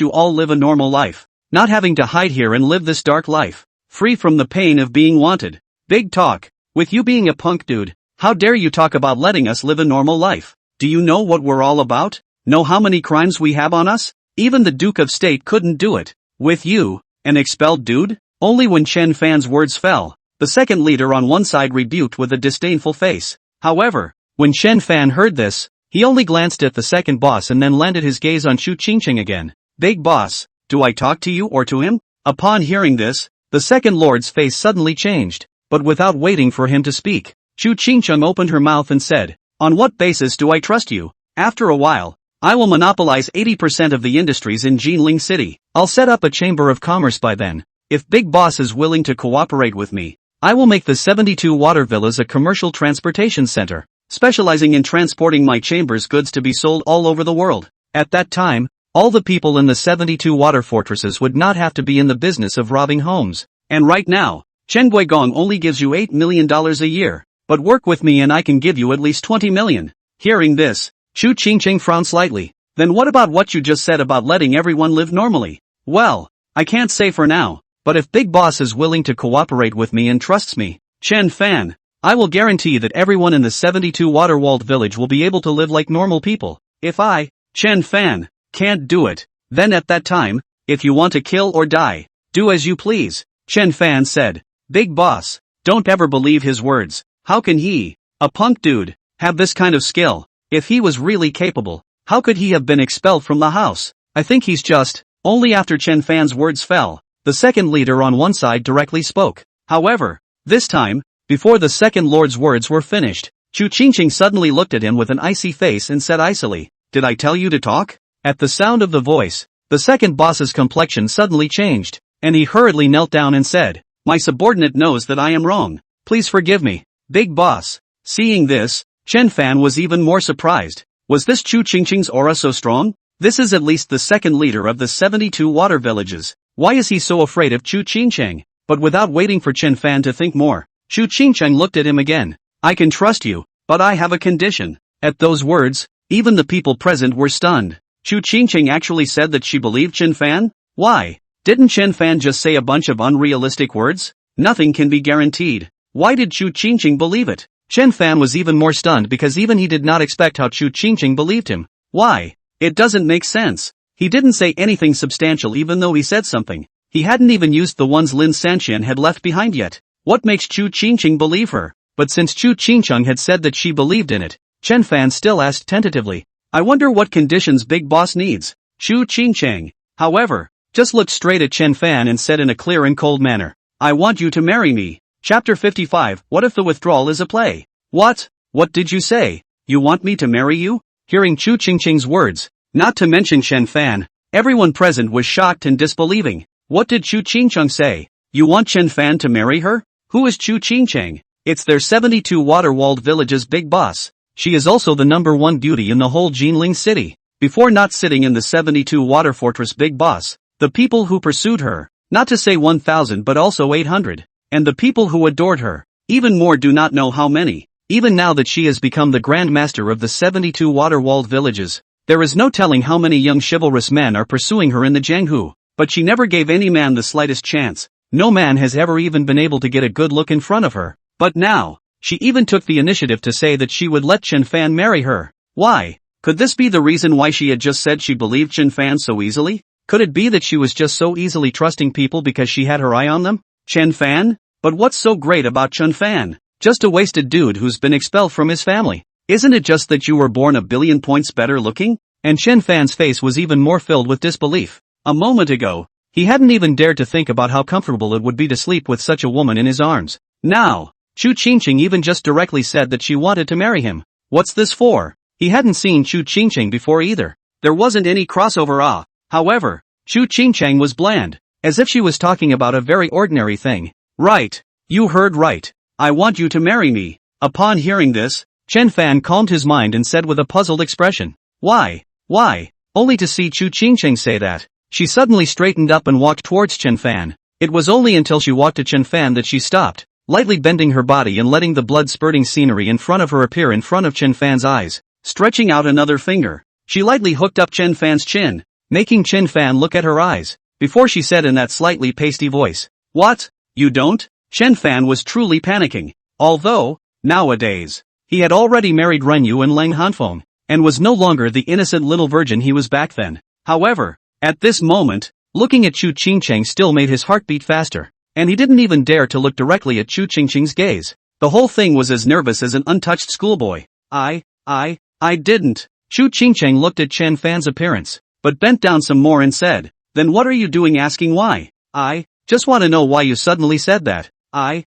[SPEAKER 1] you all live a normal life, not having to hide here and live this dark life, free from the pain of being wanted. Big talk, with you being a punk dude. How dare you talk about letting us live a normal life? Do you know what we're all about? Know how many crimes we have on us? Even the Duke of State couldn't do it. With you, an expelled dude? Only when Chen Fan's words fell, the second leader on one side rebuked with a disdainful face. However, when Chen Fan heard this, he only glanced at the second boss and then landed his gaze on Chu Qingqing again. Big boss, do I talk to you or to him? Upon hearing this, the second lord's face suddenly changed, but without waiting for him to speak, Chu Qingqing opened her mouth and said, On what basis do I trust you? After a while, I will monopolize 80% of the industries in Jinling City. I'll set up a chamber of commerce by then. If Big Boss is willing to cooperate with me, I will make the 72 water villas a commercial transportation center, specializing in transporting my chamber's goods to be sold all over the world. At that time, all the people in the 72 water fortresses would not have to be in the business of robbing homes. And right now, Chen Guigong only gives you $8 million a year. But work with me and I can give you at least 20 million. Hearing this, Chu Qingqing frowned slightly. Then what about what you just said about letting everyone live normally? Well, I can't say for now, but if Big Boss is willing to cooperate with me and trusts me, Chen Fan, I will guarantee that everyone in the 72 water-walled village will be able to live like normal people. If I, Chen Fan, can't do it, then at that time, if you want to kill or die, do as you please, Chen Fan said. Big Boss, don't ever believe his words. How can he, a punk dude, have this kind of skill? If he was really capable, how could he have been expelled from the house? I think he's just. Only after Chen Fan's words fell, the second leader on one side directly spoke. However, this time, before the second lord's words were finished, Chu Qingqing suddenly looked at him with an icy face and said icily, Did I tell you to talk? At the sound of the voice, the second boss's complexion suddenly changed, and he hurriedly knelt down and said, My subordinate knows that I am wrong. Please forgive me. Big boss. Seeing this, Chen Fan was even more surprised. Was this Chu Qingqing's aura so strong? This is at least the second leader of the 72 water villages. Why is he so afraid of Chu Qingcheng? But without waiting for Chen Fan to think more, Chu Qingcheng looked at him again. I can trust you, but I have a condition. At those words, even the people present were stunned. Chu Qingcheng actually said that she believed Chen Fan? Why? Didn't Chen Fan just say a bunch of unrealistic words? Nothing can be guaranteed. Why did Chu Qingcheng believe it? Chen Fan was even more stunned because even he did not expect how Chu Qingcheng believed him. Why? It doesn't make sense. He didn't say anything substantial even though he said something. He hadn't even used the ones Lin Sanxian had left behind yet. What makes Chu Qingcheng believe her? But since Chu Qingcheng had said that she believed in it, Chen Fan still asked tentatively, I wonder what conditions Big Boss needs. Chu Qingcheng, however, just looked straight at Chen Fan and said in a clear and cold manner, I want you to marry me. Chapter 55, What if the withdrawal is a play? What? What did you say? You want me to marry you? Hearing Chu Qingcheng's words, not to mention Chen Fan, everyone present was shocked and disbelieving. What did Chu Qingcheng say? You want Chen Fan to marry her? Who is Chu Qingcheng? It's their 72 water-walled village's big boss. She is also the #1 beauty in the whole Jinling city. Before not sitting in the 72 water fortress big boss, the people who pursued her, not to say 1,000 but also 800, and the people who adored her, even more do not know how many. Even now that she has become the Grand Master of the 72 water-walled villages, there is no telling how many young chivalrous men are pursuing her in the Jianghu, but she never gave any man the slightest chance. No man has ever even been able to get a good look in front of her. But now, she even took the initiative to say that she would let Chen Fan marry her. Why? Could this be the reason why she had just said she believed Chen Fan so easily? Could it be that she was just so easily trusting people because she had her eye on them? Chen Fan? But what's so great about Chen Fan? Just a wasted dude who's been expelled from his family. Isn't it just that you were born a billion points better looking? And Chen Fan's face was even more filled with disbelief. A moment ago, he hadn't even dared to think about how comfortable it would be to sleep with such a woman in his arms. Now, Chu Qingcheng even just directly said that she wanted to marry him. What's this for? He hadn't seen Chu Qingcheng before either. There wasn't any crossover. However, Chu Qingcheng was bland, as if she was talking about a very ordinary thing. Right. You heard right. I want you to marry me. Upon hearing this, Chen Fan calmed his mind and said with a puzzled expression, Why? Why? Only to see Chu Qingcheng say that, she suddenly straightened up and walked towards Chen Fan. It was only until she walked to Chen Fan that she stopped, lightly bending her body and letting the blood-spurting scenery in front of her appear in front of Chen Fan's eyes. Stretching out another finger, she lightly hooked up Chen Fan's chin, making Chen Fan look at her eyes, before she said in that slightly pasty voice, What? You don't? Chen Fan was truly panicking. Although, nowadays, he had already married Renyu and Leng Hanfeng, and was no longer the innocent little virgin he was back then. However, at this moment, looking at Chu Qingcheng still made his heart beat faster, and he didn't even dare to look directly at Chu Qingcheng's gaze. The whole thing was as nervous as an untouched schoolboy. I didn't. Chu Qingcheng looked at Chen Fan's appearance, but bent down some more and said, Then what are you doing asking why? I just want to know why you suddenly said that.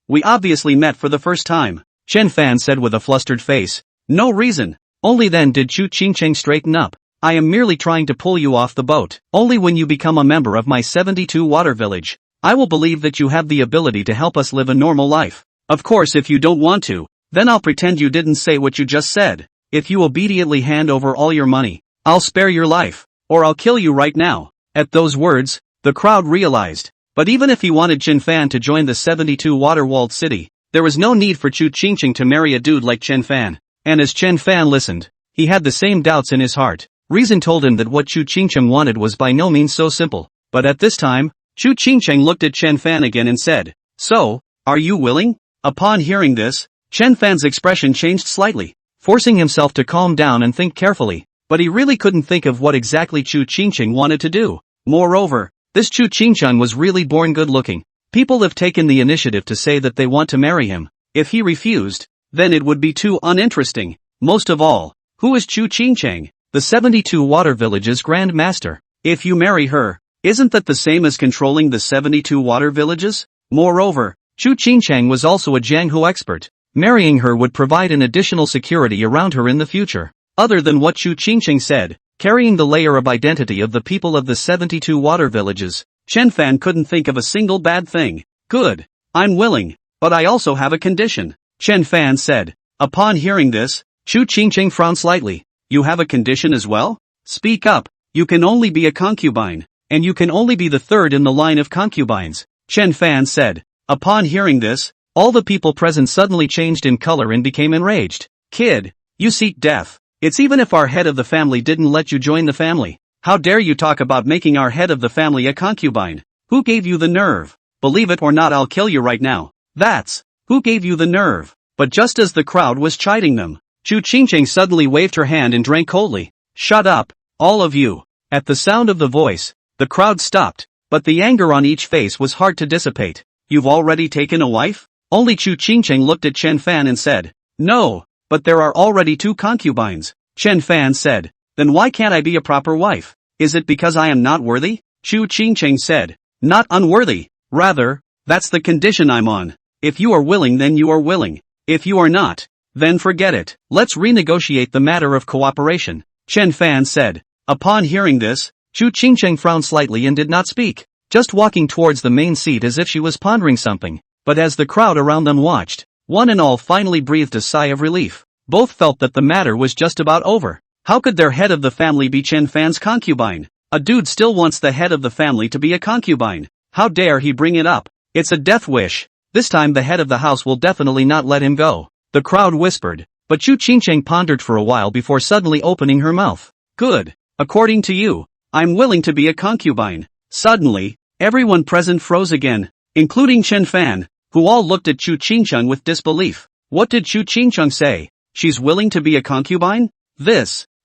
[SPEAKER 1] We obviously met for the first time, Chen Fan said with a flustered face. No reason. Only then did Chu Qingcheng straighten up. I am merely trying to pull you off the boat. Only when you become a member of my 72 water village, I will believe that you have the ability to help us live a normal life. Of course if you don't want to, then I'll pretend you didn't say what you just said. If you obediently hand over all your money, I'll spare your life, or I'll kill you right now. At those words, the crowd realized. But even if he wanted Chen Fan to join the 72 water-walled city, there was no need for Chu Qingcheng to marry a dude like Chen Fan. And as Chen Fan listened, he had the same doubts in his heart. Reason told him that what Chu Qingcheng wanted was by no means so simple. But at this time, Chu Qingcheng looked at Chen Fan again and said, So, are you willing? Upon hearing this, Chen Fan's expression changed slightly, forcing himself to calm down and think carefully. But he really couldn't think of what exactly Chu Qingcheng wanted to do. Moreover, this Chu Qingcheng was really born good-looking. People have taken the initiative to say that they want to marry him. If he refused, then it would be too uninteresting. Most of all, who is Chu Qingcheng, the 72 water village's Grand Master? If you marry her, isn't that the same as controlling the 72 water villages? Moreover, Chu Qingcheng was also a Jianghu expert. Marrying her would provide an additional security around her in the future. Other than what Chu Qingcheng said, carrying the layer of identity of the people of the 72 water villages, Chen Fan couldn't think of a single bad thing. Good. I'm willing, but I also have a condition, Chen Fan said. Upon hearing this, Chu Qingcheng frowned slightly. You have a condition as well? Speak up. You can only be a concubine. And you can only be the third in the line of concubines, Chen Fan said. Upon hearing this, all the people present suddenly changed in color and became enraged. Kid, you seek death. It's even if our head of the family didn't let you join the family. How dare you talk about making our head of the family a concubine? Who gave you the nerve? Believe it or not, I'll kill you right now. That's, who gave you the nerve? But just as the crowd was chiding them, Chu Qingcheng suddenly waved her hand and drank coldly. Shut up, all of you. At the sound of the voice, the crowd stopped, but the anger on each face was hard to dissipate. You've already taken a wife? Only Chu Qingcheng looked at Chen Fan and said, no, but there are already 2 concubines. Chen Fan said, then why can't I be a proper wife? Is it because I am not worthy? Chu Qingcheng said, not unworthy, rather, that's the condition I'm on. If you are willing, then you are willing. If you are not, then forget it. Let's renegotiate the matter of cooperation, Chen Fan said. Upon hearing this, Chu Qingcheng frowned slightly and did not speak, just walking towards the main seat as if she was pondering something. But as the crowd around them watched, one and all finally breathed a sigh of relief. Both felt that the matter was just about over. How could their head of the family be Chen Fan's concubine? A dude still wants the head of the family to be a concubine. How dare he bring it up? It's a death wish. This time the head of the house will definitely not let him go. The crowd whispered, but Chu Qingcheng pondered for a while before suddenly opening her mouth. Good. According to you, I'm willing to be a concubine. Suddenly, everyone present froze again, including Chen Fan, who all looked at Chu Qingcheng with disbelief. What did Chu Qingcheng say? She's willing to be a concubine?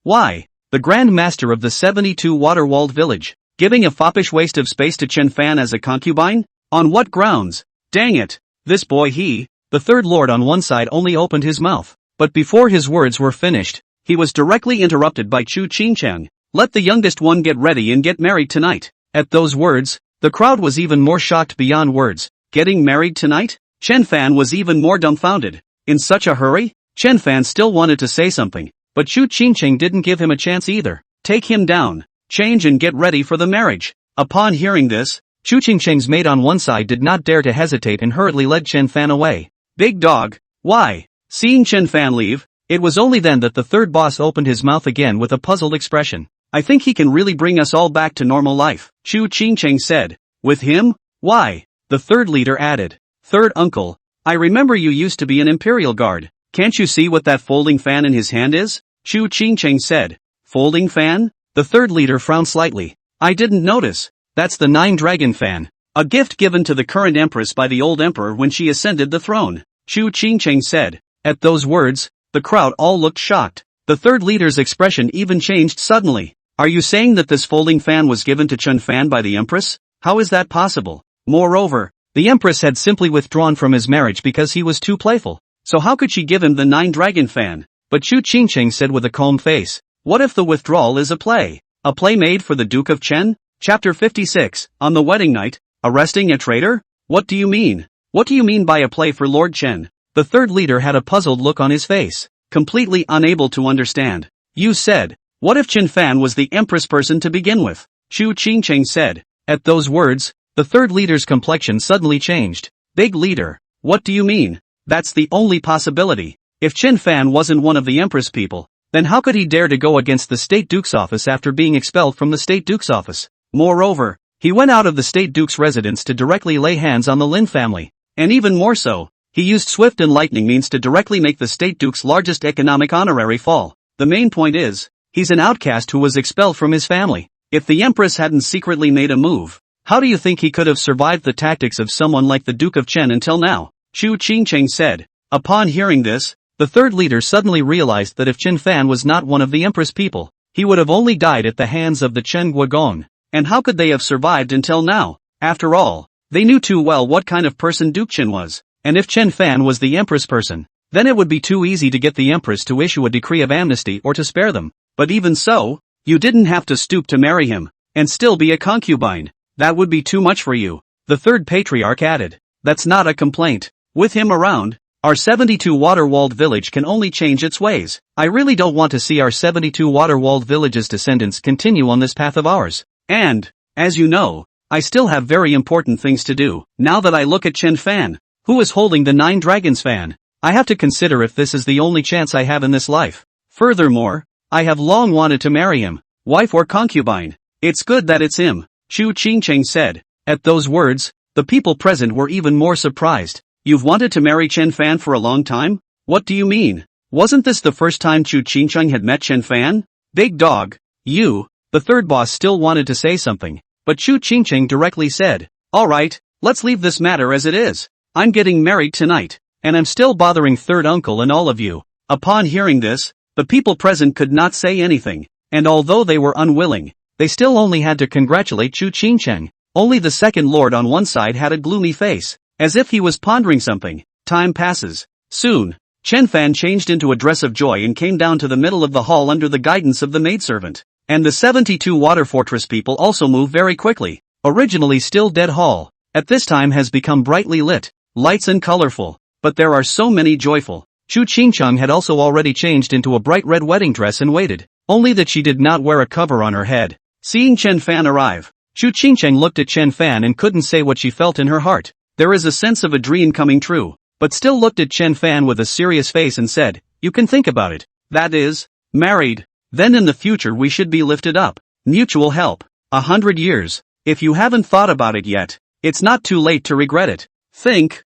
[SPEAKER 1] Why? The Grand Master of the 72 water-walled village, giving a foppish waste of space to Chen Fan as a concubine? On what grounds? Dang it, this boy the third lord on one side only opened his mouth, but before his words were finished, he was directly interrupted by Chu Qingcheng. Let the youngest one get ready and get married tonight. At those words, the crowd was even more shocked beyond words. Getting married tonight? Chen Fan was even more dumbfounded. In such a hurry? Chen Fan still wanted to say something, but Chu Qingcheng didn't give him a chance either. Take him down, change and get ready for the marriage. Upon hearing this, Chu Qingcheng's mate on one side did not dare to hesitate and hurriedly led Chen Fan away. Big dog, why? Seeing Chen Fan leave, it was only then that the third boss opened his mouth again with a puzzled expression. I think he can really bring us all back to normal life, Chu Qingcheng said. With him? Why? The third leader added. Third uncle, I remember you used to be an imperial guard. Can't you see what that folding fan in his hand is? Chu Qingcheng said. Folding fan? The third leader frowned slightly. I didn't notice. That's the 9-dragon fan. A gift given to the current empress by the old emperor when she ascended the throne, Chu Qingcheng said. At those words, the crowd all looked shocked. The third leader's expression even changed suddenly. Are you saying that this folding fan was given to Chen Fan by the empress? How is that possible? Moreover, the empress had simply withdrawn from his marriage because he was too playful. So how could she give him the 9-dragon fan? But Chu Qingcheng said with a calm face, what if the withdrawal is a play? A play made for the Duke of Chen? Chapter 56, on the wedding night, arresting a traitor? What do you mean? What do you mean by a play for Lord Chen? The third leader had a puzzled look on his face, completely unable to understand. You said, what if Chen Fan was the empress person to begin with? Chu Qingcheng said. At those words, the third leader's complexion suddenly changed. Big leader, what do you mean? That's the only possibility. If Chen Fan wasn't one of the empress people, then how could he dare to go against the state duke's office after being expelled from the state duke's office? Moreover, he went out of the state duke's residence to directly lay hands on the Lin family. And even more so, he used swift and lightning means to directly make the state duke's largest economic honorary fall. The main point is, he's an outcast who was expelled from his family. If the empress hadn't secretly made a move, how do you think he could have survived the tactics of someone like the Duke of Chen until now? Chu Qingcheng said. Upon hearing this, the third leader suddenly realized that if Chen Fan was not one of the empress people, he would have only died at the hands of the Chen Guogong. And how could they have survived until now? After all, they knew too well what kind of person Duke Chen was. And if Chen Fan was the empress person, then it would be too easy to get the empress to issue a decree of amnesty or to spare them. But even so, you didn't have to stoop to marry him, and still be a concubine. That would be too much for you. The third patriarch added. That's not a complaint. With him around, our 72 water-walled village can only change its ways. I really don't want to see our 72 water-walled village's descendants continue on this path of ours. And, as you know, I still have very important things to do. Now that I look at Chen Fan, who is holding the 9 dragons fan, I have to consider if this is the only chance I have in this life. Furthermore, I have long wanted to marry him. wife or concubine. It's good that it's him, Chu Qingcheng said. At those words, the people present were even more surprised. You've wanted to marry Chen Fan for a long time? What do you mean? Wasn't this the first time Chu Qingcheng had met Chen Fan? Big dog, you. The third boss still wanted to say something, but Chu Qingcheng directly said, alright, let's leave this matter as it is. I'm getting married tonight, and I'm still bothering third uncle and all of you. Upon hearing this, the people present could not say anything, and although they were unwilling, they still only had to congratulate Chu Qingcheng. Only the second lord on one side had a gloomy face, as if he was pondering something. Time passes. Soon, Chen Fan changed into a dress of joy and came down to the middle of the hall under the guidance of the maidservant. And the 72 water fortress people also move very quickly. Originally still dead hall, at this time has become brightly lit, lights and colorful, but there are so many joyful. Chu Qingcheng had also already changed into a bright red wedding dress and waited, only that she did not wear a cover on her head. Seeing Chen Fan arrive, Chu Qingcheng looked at Chen Fan and couldn't say what she felt in her heart. There is a sense of a dream coming true, but still looked at Chen Fan with a serious face and said, you can think about it. That is, married. Then in the future we should be lifted up. Mutual help. 100 years. If you haven't thought about it yet, it's not too late to regret it. Think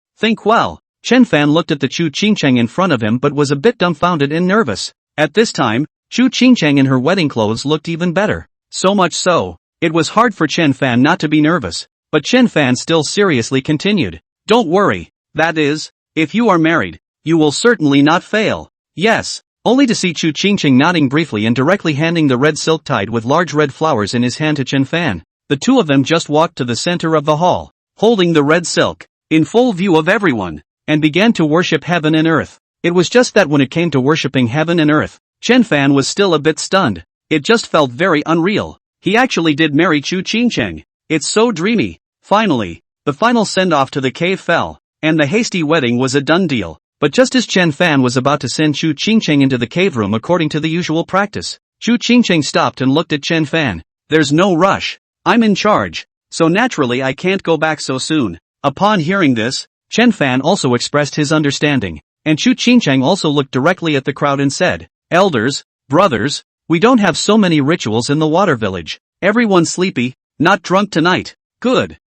[SPEAKER 1] well. Chen Fan looked at the Chu Qingcheng in front of him but was a bit dumbfounded and nervous. At this time, Chu Qingcheng in her wedding clothes looked even better. So much so, it was hard for Chen Fan not to be nervous, but Chen Fan still seriously continued. Don't worry, that is, if you are married, you will certainly not fail. Yes. Only to see Chu Qingcheng nodding briefly and directly handing the red silk tied with large red flowers in his hand to Chen Fan. The two of them just walked to the center of the hall, holding the red silk, in full view of everyone, and began to worship heaven and earth. It was just that when it came to worshipping heaven and earth, Chen Fan was still a bit stunned. It just felt very unreal. He actually did marry Chu Qingcheng. It's so dreamy. Finally, the final send-off to the cave fell, and the hasty wedding was a done deal. But just as Chen Fan was about to send Chu Qingcheng into the cave room according to the usual practice, Chu Qingcheng stopped and looked at Chen Fan. There's no rush. I'm in charge, so naturally I can't go back so soon. Upon hearing this, Chen Fan also expressed his understanding, and Chu Qingcheng also looked directly at the crowd and said, elders, brothers, we don't have so many rituals in the water village. Everyone's sleepy, not drunk tonight. Good.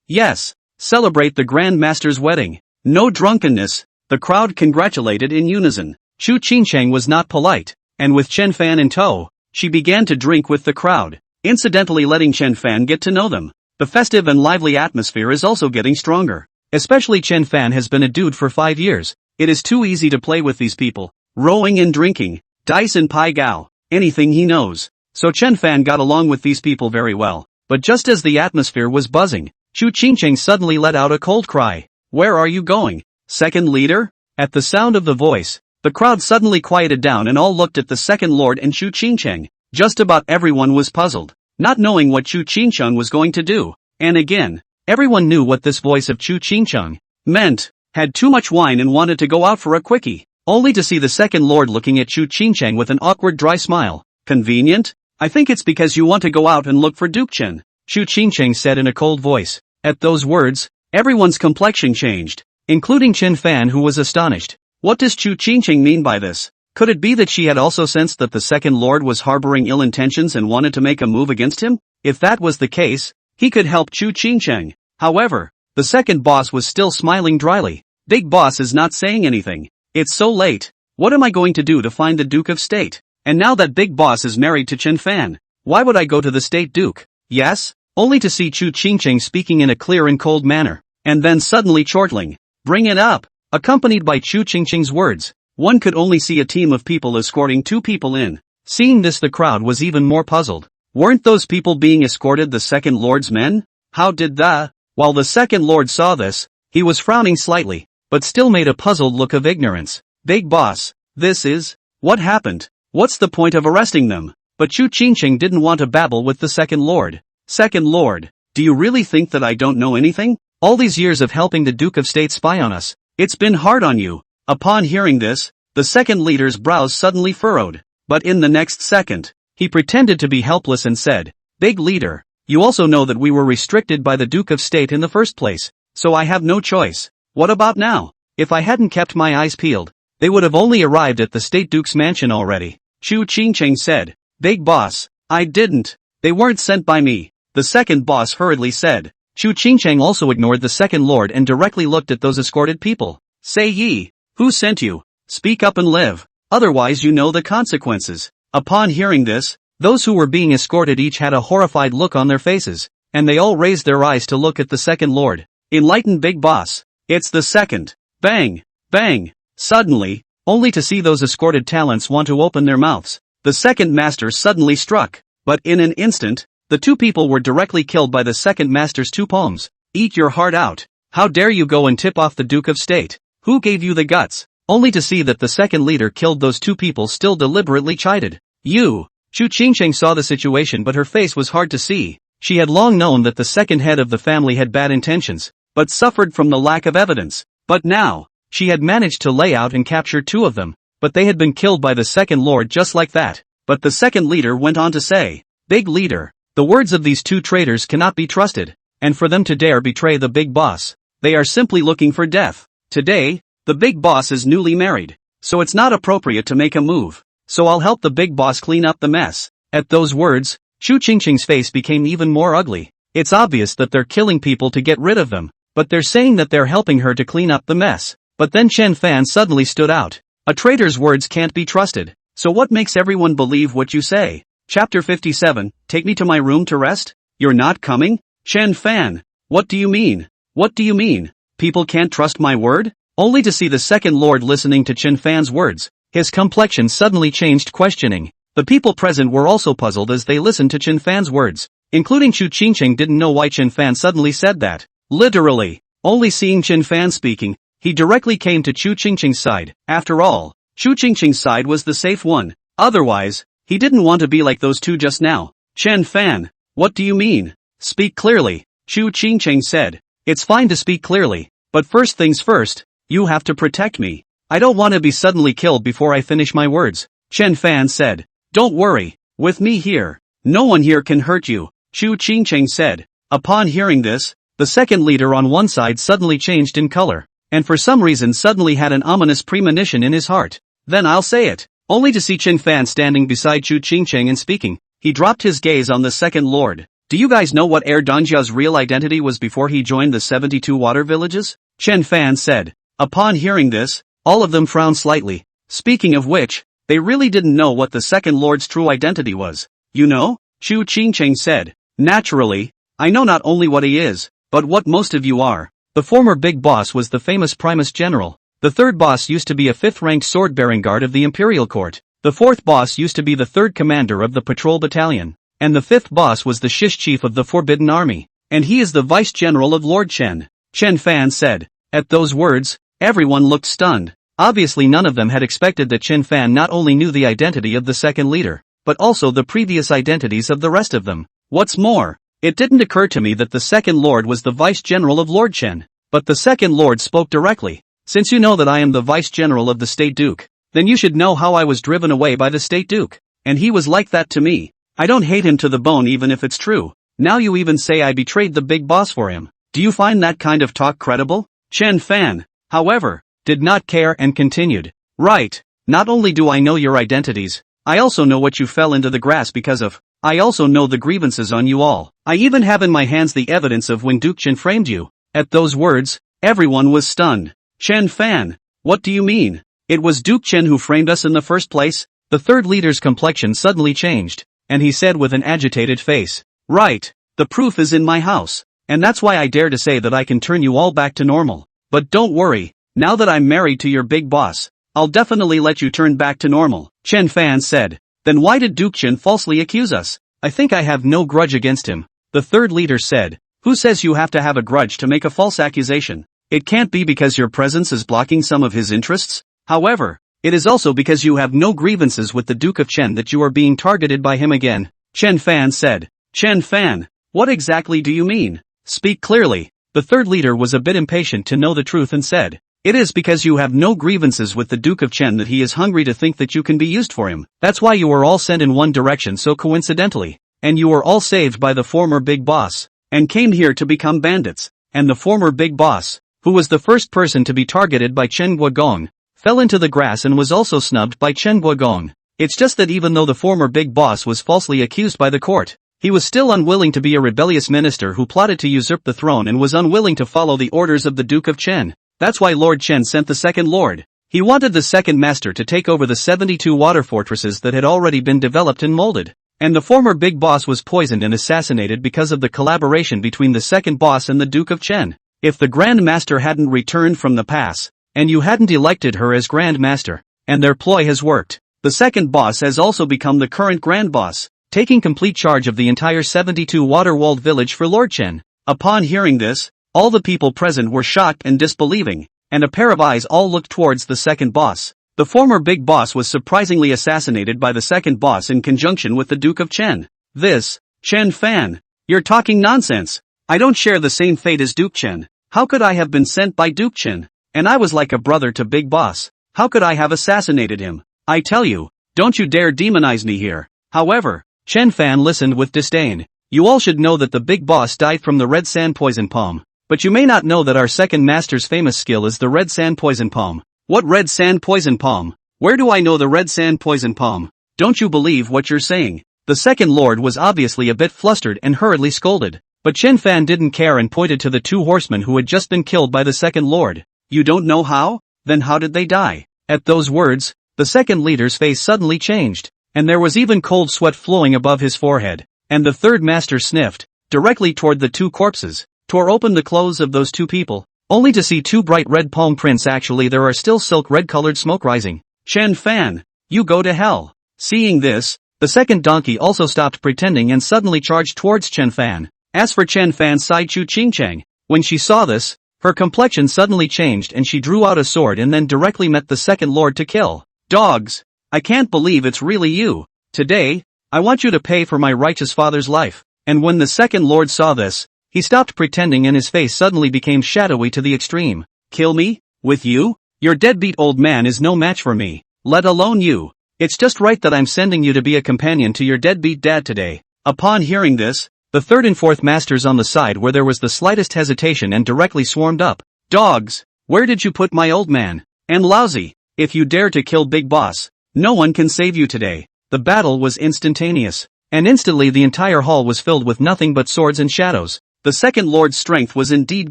[SPEAKER 1] Yes. Celebrate the Grand Master's wedding. No drunkenness. The crowd congratulated in unison. Chu Qingcheng was not polite, and with Chen Fan in tow, she began to drink with the crowd, incidentally letting Chen Fan get to know them. The festive and lively atmosphere is also getting stronger. Especially Chen Fan has been a dude for 5 years. It is too easy to play with these people. Rowing and drinking, dice and pai gao, anything he knows. So Chen Fan got along with these people very well. But just as the atmosphere was buzzing, Chu Qingcheng suddenly let out a cold cry. Where are you going? Second leader? At the sound of the voice, the crowd suddenly quieted down and all looked at the second lord and Chu Qingcheng. Just about everyone was puzzled, not knowing what Chu Qingcheng was going to do. And again, everyone knew what this voice of Chu Qingcheng meant. Had too much wine and wanted to go out for a quickie, only to see the second lord looking at Chu Qingcheng with an awkward dry smile. Convenient? I think it's because you want to go out and look for Duke Chen, Chu Qingcheng said in a cold voice. At those words, everyone's complexion changed, including Chen Fan, who was astonished. What does Chu Qingcheng mean by this? Could it be that she had also sensed that the second lord was harboring ill intentions and wanted to make a move against him? If that was the case, he could help Chu Qingcheng. However, the second boss was still smiling dryly. Big boss is not saying anything. It's so late. What am I going to do to find the Duke of State? And now that Big Boss is married to Chen Fan, why would I go to the State Duke? Yes? Only to see Chu Qingcheng speaking in a clear and cold manner, and then suddenly chortling. Bring it up. Accompanied by Chu Qingcheng's words, one could only see a team of people escorting two people in. Seeing this, the crowd was even more puzzled. Weren't those people being escorted the second lord's men? How did the... While the second lord saw this, he was frowning slightly, but still made a puzzled look of ignorance. Big boss, this is... What happened? What's the point of arresting them? But Chu Qingcheng didn't want to babble with the second lord. Second lord, do you really think that I don't know anything? All these years of helping the Duke of State spy on us, it's been hard on you. Upon hearing this, the second leader's brows suddenly furrowed. But in the next second, he pretended to be helpless and said, Big leader, you also know that we were restricted by the Duke of State in the first place, so I have no choice. What about now? If I hadn't kept my eyes peeled, they would have only arrived at the State Duke's mansion already. Chu Qingcheng said, Big boss, I didn't. They weren't sent by me, the second boss hurriedly said. Chu Qingcheng also ignored the second lord and directly looked at those escorted people. Say ye, who sent you? Speak up and live, otherwise you know the consequences. Upon hearing this, those who were being escorted each had a horrified look on their faces, and they all raised their eyes to look at the second lord. Enlightened big boss. It's the second. Bang! Bang! Suddenly, only to see those escorted talents want to open their mouths, the second master suddenly struck. But in an instant, the two people were directly killed by the second master's two palms. Eat your heart out. How dare you go and tip off the Duke of State? Who gave you the guts? Only to see that the second leader killed those two people still deliberately chided. You! Chu Qingcheng saw the situation, but her face was hard to see. She had long known that the second head of the family had bad intentions, but suffered from the lack of evidence. But now, she had managed to lay out and capture two of them, but they had been killed by the second lord just like that. But the second leader went on to say, Big leader, the words of these two traitors cannot be trusted, and for them to dare betray the big boss, they are simply looking for death. Today, the big boss is newly married, so it's not appropriate to make a move. So I'll help the big boss clean up the mess. At those words, Chu Qingcheng's face became even more ugly. It's obvious that they're killing people to get rid of them, but they're saying that they're helping her to clean up the mess. But then Chen Fan suddenly stood out. A traitor's words can't be trusted, so what makes everyone believe what you say? Chapter 57, Take me to my room to rest? You're not coming? Chen Fan, what do you mean? What do you mean? People can't trust my word? Only to see the second lord listening to Chen Fan's words, his complexion suddenly changed, questioning. The people present were also puzzled as they listened to Chen Fan's words, including Chu Qingcheng didn't know why Chen Fan suddenly said that. Literally, only seeing Chen Fan speaking, he directly came to Chu Qingcheng's side. After all, Chu Qingcheng's side was the safe one. Otherwise, he didn't want to be like those two just now. Chen Fan, what do you mean? Speak clearly, Chu Qingcheng said. It's fine to speak clearly, but first things first, you have to protect me. I don't want to be suddenly killed before I finish my words, Chen Fan said. Don't worry, with me here, no one here can hurt you, Chu Qingcheng said. Upon hearing this, the second leader on one side suddenly changed in color, and for some reason suddenly had an ominous premonition in his heart. Then I'll say it. Only to see Chen Fan standing beside Chu Qingcheng and speaking, he dropped his gaze on the second lord. Do you guys know what Air Donjia's real identity was before he joined the 72 water villages? Chen Fan said. Upon hearing this, all of them frowned slightly. Speaking of which, they really didn't know what the second lord's true identity was. You know? Chu Qingcheng said. Naturally, I know not only what he is, but what most of you are. The former big boss was the famous Primus General. The third boss used to be a fifth-ranked sword-bearing guard of the Imperial Court. The fourth boss used to be the third commander of the patrol battalion. And the fifth boss was the Shish chief of the Forbidden Army. And he is the vice-general of Lord Chen. Chen Fan said. At those words, everyone looked stunned. Obviously none of them had expected that Chen Fan not only knew the identity of the second leader, but also the previous identities of the rest of them. What's more, it didn't occur to me that the second lord was the vice-general of Lord Chen. But the second lord spoke directly. Since you know that I am the vice-general of the State Duke, then you should know how I was driven away by the State Duke. And he was like that to me. I don't hate him to the bone even if it's true. Now you even say I betrayed the big boss for him. Do you find that kind of talk credible? Chen Fan, however, did not care and continued. Right, not only do I know your identities, I also know what you fell into the grass because of. I also know the grievances on you all. I even have in my hands the evidence of when Duke Chen framed you. At those words, everyone was stunned. Chen Fan, what do you mean? It was Duke Chen who framed us in the first place? The third leader's complexion suddenly changed, and he said with an agitated face. Right, the proof is in my house, and that's why I dare to say that I can turn you all back to normal. But don't worry, now that I'm married to your big boss, I'll definitely let you turn back to normal, Chen Fan said. Then why did Duke Chen falsely accuse us? I think I have no grudge against him, the third leader said. Who says you have to have a grudge to make a false accusation? It can't be because your presence is blocking some of his interests. However, it is also because you have no grievances with the Duke of Chen that you are being targeted by him again, Chen Fan said. Chen Fan, what exactly do you mean? Speak clearly. The third leader was a bit impatient to know the truth and said, it is because you have no grievances with the Duke of Chen that he is hungry to think that you can be used for him. That's why you were all sent in one direction so coincidentally, and you were all saved by the former big boss, and came here to become bandits, and the former big boss, who was the first person to be targeted by Chen Guogong, fell into the grass and was also snubbed by Chen Guogong. It's just that even though the former big boss was falsely accused by the court, he was still unwilling to be a rebellious minister who plotted to usurp the throne and was unwilling to follow the orders of the Duke of Chen. That's why Lord Chen sent the second lord. He wanted the second master to take over the 72 water fortresses that had already been developed and molded. And the former big boss was poisoned and assassinated because of the collaboration between the second boss and the Duke of Chen. If the Grand Master hadn't returned from the pass, and you hadn't elected her as Grand Master, and their ploy has worked, the second boss has also become the current Grand Boss, taking complete charge of the entire 72 water-walled village for Lord Chen. Upon hearing this, all the people present were shocked and disbelieving, and a pair of eyes all looked towards the second boss. The former big boss was surprisingly assassinated by the second boss in conjunction with the Duke of Chen. This, Chen Fan, you're talking nonsense. I don't share the same fate as Duke Chen. How could I have been sent by Duke Chen? And I was like a brother to Big Boss. How could I have assassinated him? I tell you, don't you dare demonize me here. However, Chen Fan listened with disdain. You all should know that the big boss died from the red sand poison palm. But you may not know that our second master's famous skill is the red sand poison palm. What red sand poison palm? Where do I know the red sand poison palm? Don't you believe what you're saying? The second lord was obviously a bit flustered and hurriedly scolded. But Chen Fan didn't care and pointed to the two horsemen who had just been killed by the second lord. You don't know how? Then how did they die? At those words, the second leader's face suddenly changed, and there was even cold sweat flowing above his forehead. And the third master sniffed, directly toward the two corpses, tore open the clothes of those two people, only to see two bright red palm prints. Actually there are still silk red colored smoke rising. Chen Fan, you go to hell. Seeing this, the second donkey also stopped pretending and suddenly charged towards Chen Fan. As for Chen Fan's side Chu Qingchang, when she saw this, her complexion suddenly changed and she drew out a sword and then directly met the second lord to kill. Dogs! I can't believe it's really you. Today, I want you to pay for my righteous father's life. And when the second lord saw this, he stopped pretending and his face suddenly became shadowy to the extreme. Kill me? With you? Your deadbeat old man is no match for me, let alone you. It's just right that I'm sending you to be a companion to your deadbeat dad today. Upon hearing this, the third and fourth masters on the side where there was the slightest hesitation and directly swarmed up. Dogs! Where did you put my old man? And lousy! If you dare to kill Big Boss, no one can save you today. The battle was instantaneous, and instantly the entire hall was filled with nothing but swords and shadows. The second lord's strength was indeed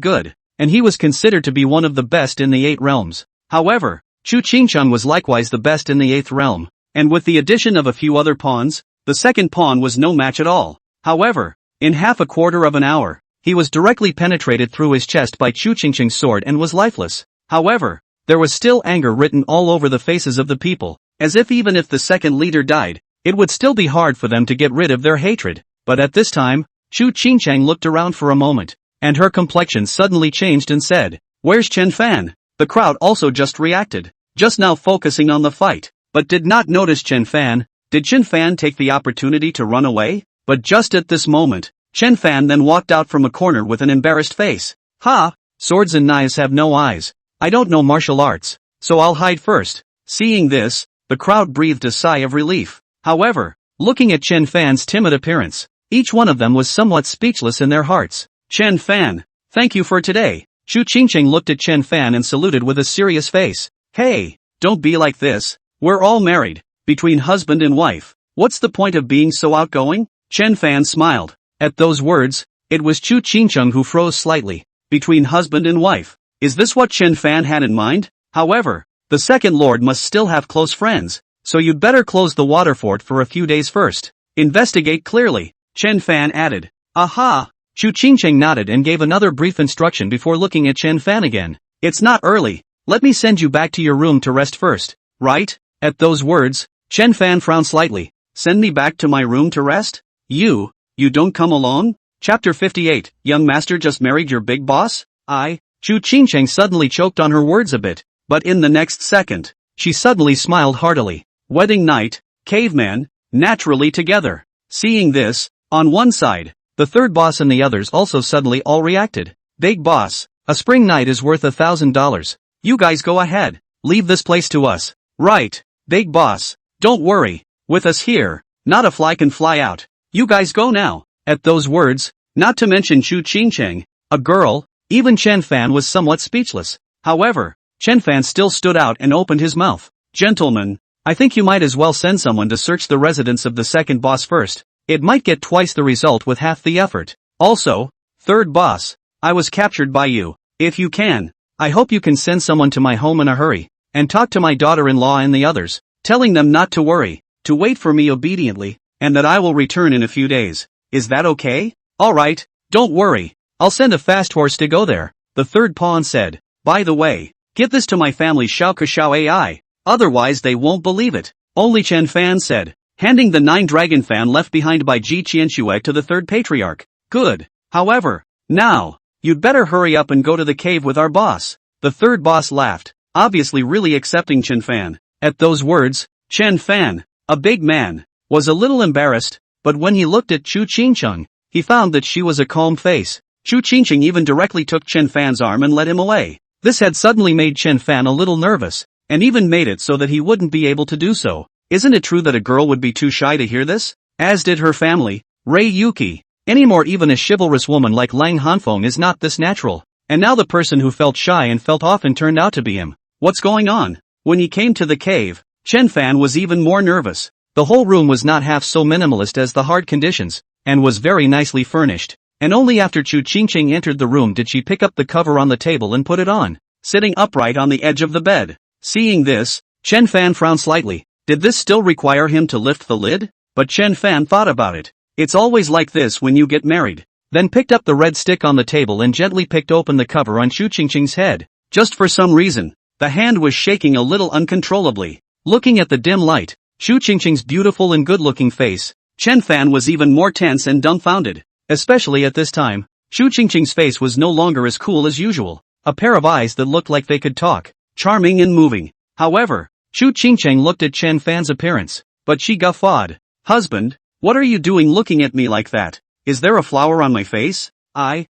[SPEAKER 1] good, and he was considered to be one of the best in the 8 realms. However, Chu Qingchang was likewise the best in the 8th realm, and with the addition of a few other pawns, the second pawn was no match at all. However, in half a quarter of an hour, he was directly penetrated through his chest by Chu Qingchang's sword and was lifeless. However, there was still anger written all over the faces of the people, as if even if the second leader died, it would still be hard for them to get rid of their hatred. But at this time, Chu Qingchang looked around for a moment, and her complexion suddenly changed and said, "Where's Chen Fan?" The crowd also just reacted, just now focusing on the fight, but did not notice Chen Fan. Did Chen Fan take the opportunity to run away? But just at this moment, Chen Fan then walked out from a corner with an embarrassed face. Ha! Swords and knives have no eyes. I don't know martial arts, so I'll hide first. Seeing this, the crowd breathed a sigh of relief. However, looking at Chen Fan's timid appearance, each one of them was somewhat speechless in their hearts. Chen Fan, thank you for today. Chu Qingchang looked at Chen Fan and saluted with a serious face. Hey, don't be like this. We're all married, between husband and wife. What's the point of being so outgoing? Chen Fan smiled. At those words, it was Chu Qingchang who froze slightly. Between husband and wife. Is this what Chen Fan had in mind? However, the second lord must still have close friends, so you'd better close the water fort for a few days first. Investigate clearly. Chen Fan added. Aha! Chu Qingchang nodded and gave another brief instruction before looking at Chen Fan again. It's not early. Let me send you back to your room to rest first, right? At those words, Chen Fan frowned slightly. Send me back to my room to rest? You don't come alone? Chapter 58, Young Master just married your big boss? Chu Qingchang suddenly choked on her words a bit, but in the next second, she suddenly smiled heartily. Wedding night, caveman, naturally together. Seeing this, on one side, the third boss and the others also suddenly all reacted. Big boss, a spring night is worth $1,000. You guys go ahead, leave this place to us. Right, big boss, don't worry, with us here, not a fly can fly out. You guys go now. At those words, not to mention Chu Qingchang, a girl, even Chen Fan was somewhat speechless. However, Chen Fan still stood out and opened his mouth. Gentlemen, I think you might as well send someone to search the residence of the second boss first. It might get twice the result with half the effort. Also, third boss, I was captured by you. If you can, I hope you can send someone to my home in a hurry, and talk to my daughter-in-law and the others, telling them not to worry, to wait for me obediently, and that I will return in a few days. Is that okay? Alright, don't worry, I'll send a fast horse to go there, the third pawn said. By the way, give this to my family Xiao AI, otherwise they won't believe it. Only Chen Fan said, handing the 9 dragon fan left behind by Ji Qianxue to the third patriarch. Good. However, now, you'd better hurry up and go to the cave with our boss. The third boss laughed, obviously really accepting Chen Fan. At those words, Chen Fan, a big man, was a little embarrassed, but when he looked at Chu Qingcheng, he found that she was a calm face. Chu Qingcheng even directly took Chen Fan's arm and led him away. This had suddenly made Chen Fan a little nervous, and even made it so that he wouldn't be able to do so. Isn't it true that a girl would be too shy to hear this? As did her family, Rei Yuki. Anymore, even a chivalrous woman like Lang Hanfeng is not this natural. And now the person who felt shy and felt often turned out to be him. What's going on? When he came to the cave, Chen Fan was even more nervous. The whole room was not half so minimalist as the hard conditions, and was very nicely furnished. And only after Chu Qingcheng entered the room did she pick up the cover on the table and put it on, sitting upright on the edge of the bed. Seeing this, Chen Fan frowned slightly. Did this still require him to lift the lid? But Chen Fan thought about it. It's always like this when you get married. Then picked up the red stick on the table and gently picked open the cover on Chu Qingcheng's head. Just for some reason, the hand was shaking a little uncontrollably. Looking at the dim light, Chu Qingcheng's beautiful and good-looking face, Chen Fan was even more tense and dumbfounded. Especially at this time, Chu Qingcheng's face was no longer as cool as usual. A pair of eyes that looked like they could talk, charming and moving. However, Chu Qingcheng looked at Chen Fan's appearance, but she guffawed. Husband, what are you doing looking at me like that? Is there a flower on my face? I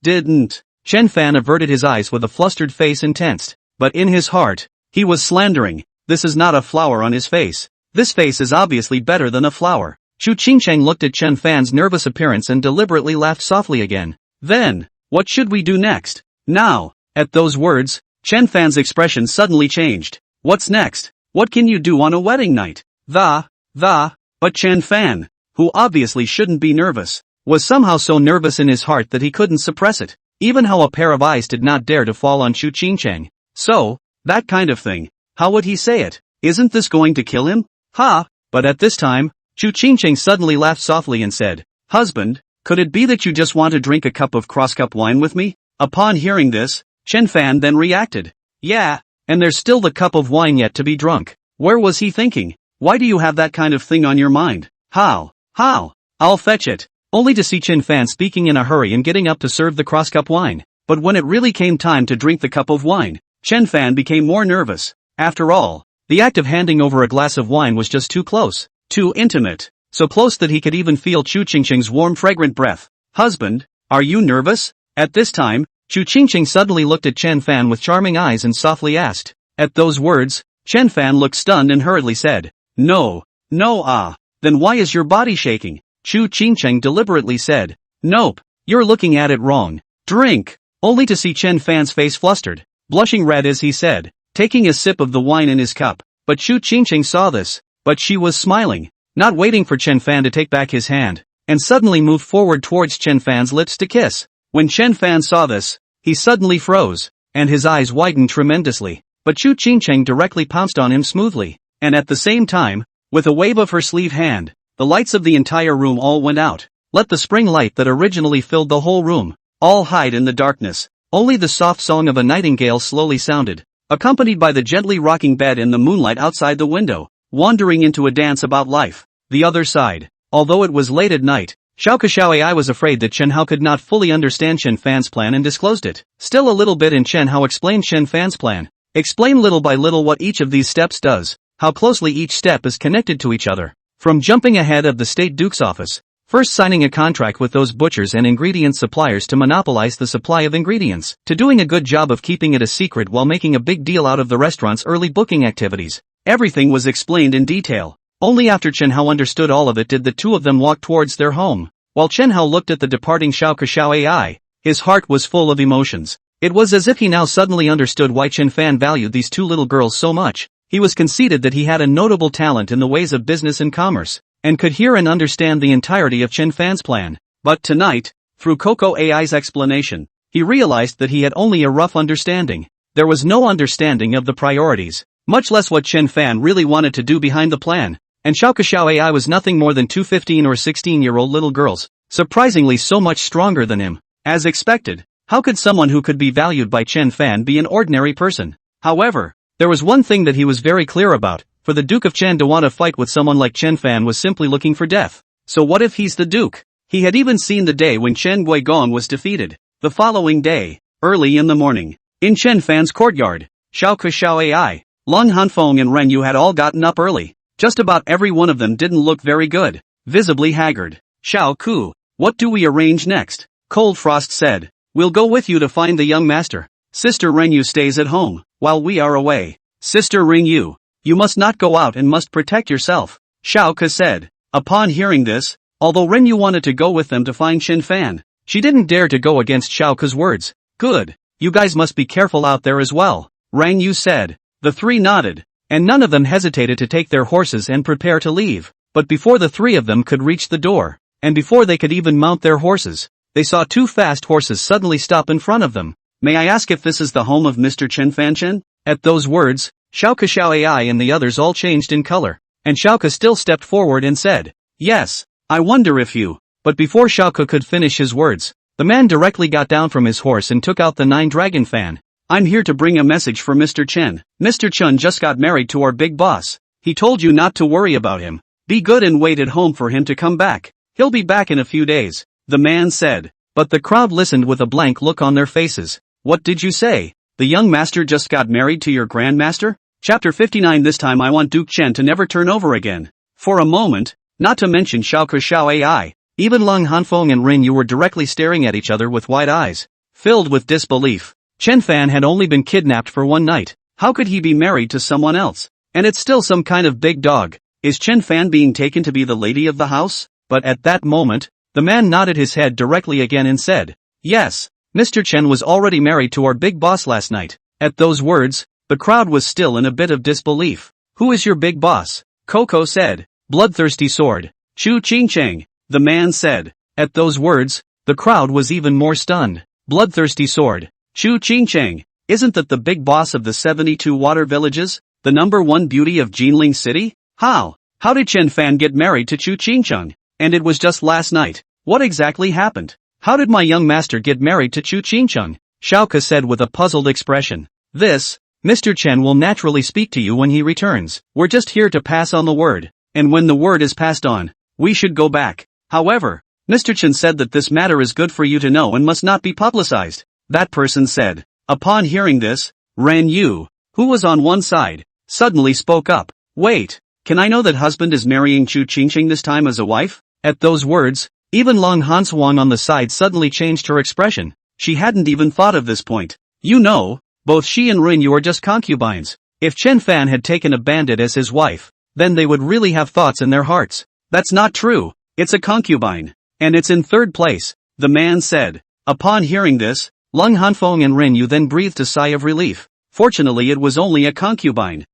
[SPEAKER 1] didn't. Chen Fan averted his eyes with a flustered face and tensed, but in his heart, he was slandering. This is not a flower on his face. This face is obviously better than a flower. Chu Qingcheng looked at Chen Fan's nervous appearance and deliberately laughed softly again. Then, what should we do next? Now, at those words, Chen Fan's expression suddenly changed. What's next? What can you do on a wedding night? But Chen Fan, who obviously shouldn't be nervous, was somehow so nervous in his heart that he couldn't suppress it. Even how a pair of eyes did not dare to fall on Chu Qingcheng. So, that kind of thing. How would he say it? Isn't this going to kill him? Ha! But at this time, Chu Qingcheng suddenly laughed softly and said, Husband, could it be that you just want to drink a cup of cross-cup wine with me? Upon hearing this, Chen Fan then reacted. Yeah, and there's still the cup of wine yet to be drunk. Where was he thinking? Why do you have that kind of thing on your mind? How? I'll fetch it. Only to see Chen Fan speaking in a hurry and getting up to serve the cross-cup wine. But when it really came time to drink the cup of wine, Chen Fan became more nervous. After all, the act of handing over a glass of wine was just too close, too intimate, so close that he could even feel Chu Qingcheng's warm fragrant breath. Husband, are you nervous? At this time, Chu Qingcheng suddenly looked at Chen Fan with charming eyes and softly asked. At those words, Chen Fan looked stunned and hurriedly said, No, then why is your body shaking? Chu Qingcheng deliberately said, Nope, you're looking at it wrong. Drink! Only to see Chen Fan's face flustered, blushing red as he said, taking a sip of the wine in his cup. But Chu Qingcheng saw this, but she was smiling, not waiting for Chen Fan to take back his hand, and suddenly moved forward towards Chen Fan's lips to kiss. When Chen Fan saw this, he suddenly froze, and his eyes widened tremendously. But Chu Qingcheng directly pounced on him smoothly, and at the same time, with a wave of her sleeve hand, the lights of the entire room all went out. Let the spring light that originally filled the whole room all hide in the darkness. Only the soft song of a nightingale slowly sounded, accompanied by the gently rocking bed in the moonlight outside the window, wandering into a dance about life. The other side, although it was late at night, Xiao Ai was afraid that Chen Hao could not fully understand Chen Fan's plan and disclosed it. Still a little bit, and Chen Hao explained Chen Fan's plan. Explain little by little what each of these steps does, how closely each step is connected to each other. From jumping ahead of the State Duke's office, first signing a contract with those butchers and ingredient suppliers to monopolize the supply of ingredients, to doing a good job of keeping it a secret while making a big deal out of the restaurant's early booking activities. Everything was explained in detail. Only after Chen Hao understood all of it did the two of them walk towards their home. While Chen Hao looked at the departing Xiao Ai, his heart was full of emotions. It was as if he now suddenly understood why Chen Fan valued these two little girls so much. He was conceited that he had a notable talent in the ways of business and commerce, and could hear and understand the entirety of Chen Fan's plan. But tonight, through Coco AI's explanation, he realized that he had only a rough understanding. There was no understanding of the priorities, much less what Chen Fan really wanted to do behind the plan. And Xiao AI was nothing more than two 15 or 16-year-old little girls, surprisingly so much stronger than him. As expected, how could someone who could be valued by Chen Fan be an ordinary person? However, there was one thing that he was very clear about: for the Duke of Chen to want to fight with someone like Chen Fan was simply looking for death. So what if he's the Duke? He had even seen the day when Chen Guigong was defeated. The following day, early in the morning, in Chen Fan's courtyard, Xiao AI, Long Hanfeng and Ren Yu had all gotten up early. Just about every one of them didn't look very good, visibly haggard. Xiao Ku, what do we arrange next? Cold Frost said. We'll go with you to find the young master. Sister Ren Yu stays at home, while we are away. Sister Ring Yu, you must not go out and must protect yourself, Xiao Ke said. Upon hearing this, although Ren Yu wanted to go with them to find Chen Fan, she didn't dare to go against Xiao Ke's words. Good, you guys must be careful out there as well, Rang Yu said. The three nodded, and none of them hesitated to take their horses and prepare to leave. But before the three of them could reach the door, and before they could even mount their horses, they saw two fast horses suddenly stop in front of them. May I ask if this is the home of Mr. Chen Fanchen? At those words, Xiao AI and the others all changed in color, and Xiao Ke still stepped forward and said, Yes, I wonder if you... But before Xiao Ke could finish his words, the man directly got down from his horse and took out the 9-dragon fan. I'm here to bring a message for Mr. Chen. Mr. Chen just got married to our big boss. He told you not to worry about him. Be good and wait at home for him to come back. He'll be back in a few days, the man said. But the crowd listened with a blank look on their faces. What did you say? The young master just got married to your grandmaster? Chapter 59. This time I want Duke Chen to never turn over again. For a moment, not to mention Xiao AI, even Long Hanfeng and Rin Yu were directly staring at each other with wide eyes, filled with disbelief. Chen Fan had only been kidnapped for one night. How could he be married to someone else? And it's still some kind of big dog. Is Chen Fan being taken to be the lady of the house? But at that moment, the man nodded his head directly again and said, Yes, Mr. Chen was already married to our big boss last night. At those words, the crowd was still in a bit of disbelief. Who is your big boss? Coco said. Bloodthirsty sword. Chu Qingcheng, the man said. At those words, the crowd was even more stunned. Bloodthirsty sword. Chu Qingcheng, isn't that the big boss of the 72 water villages? The #1 beauty of Jinling City? How did Chen Fan get married to Chu Qingcheng? And it was just last night. What exactly happened? How did my young master get married to Chu Qingcheng? Xiao Ke said with a puzzled expression. This, Mr. Chen will naturally speak to you when he returns. We're just here to pass on the word. And when the word is passed on, we should go back. However, Mr. Chen said that this matter is good for you to know and must not be publicized. That person said. Upon hearing this, Ran Yu, who was on one side, suddenly spoke up. Wait, can I know that husband is marrying Chu Qingcheng this time as a wife? At those words, even Long Hanswang on the side suddenly changed her expression. She hadn't even thought of this point. You know, both she and Rin Yu are just concubines. If Chen Fan had taken a bandit as his wife, then they would really have thoughts in their hearts. That's not true. It's a concubine. And it's in third place, the man said. Upon hearing this, Lung Hanfeng and Rin Yu then breathed a sigh of relief. Fortunately it was only a concubine.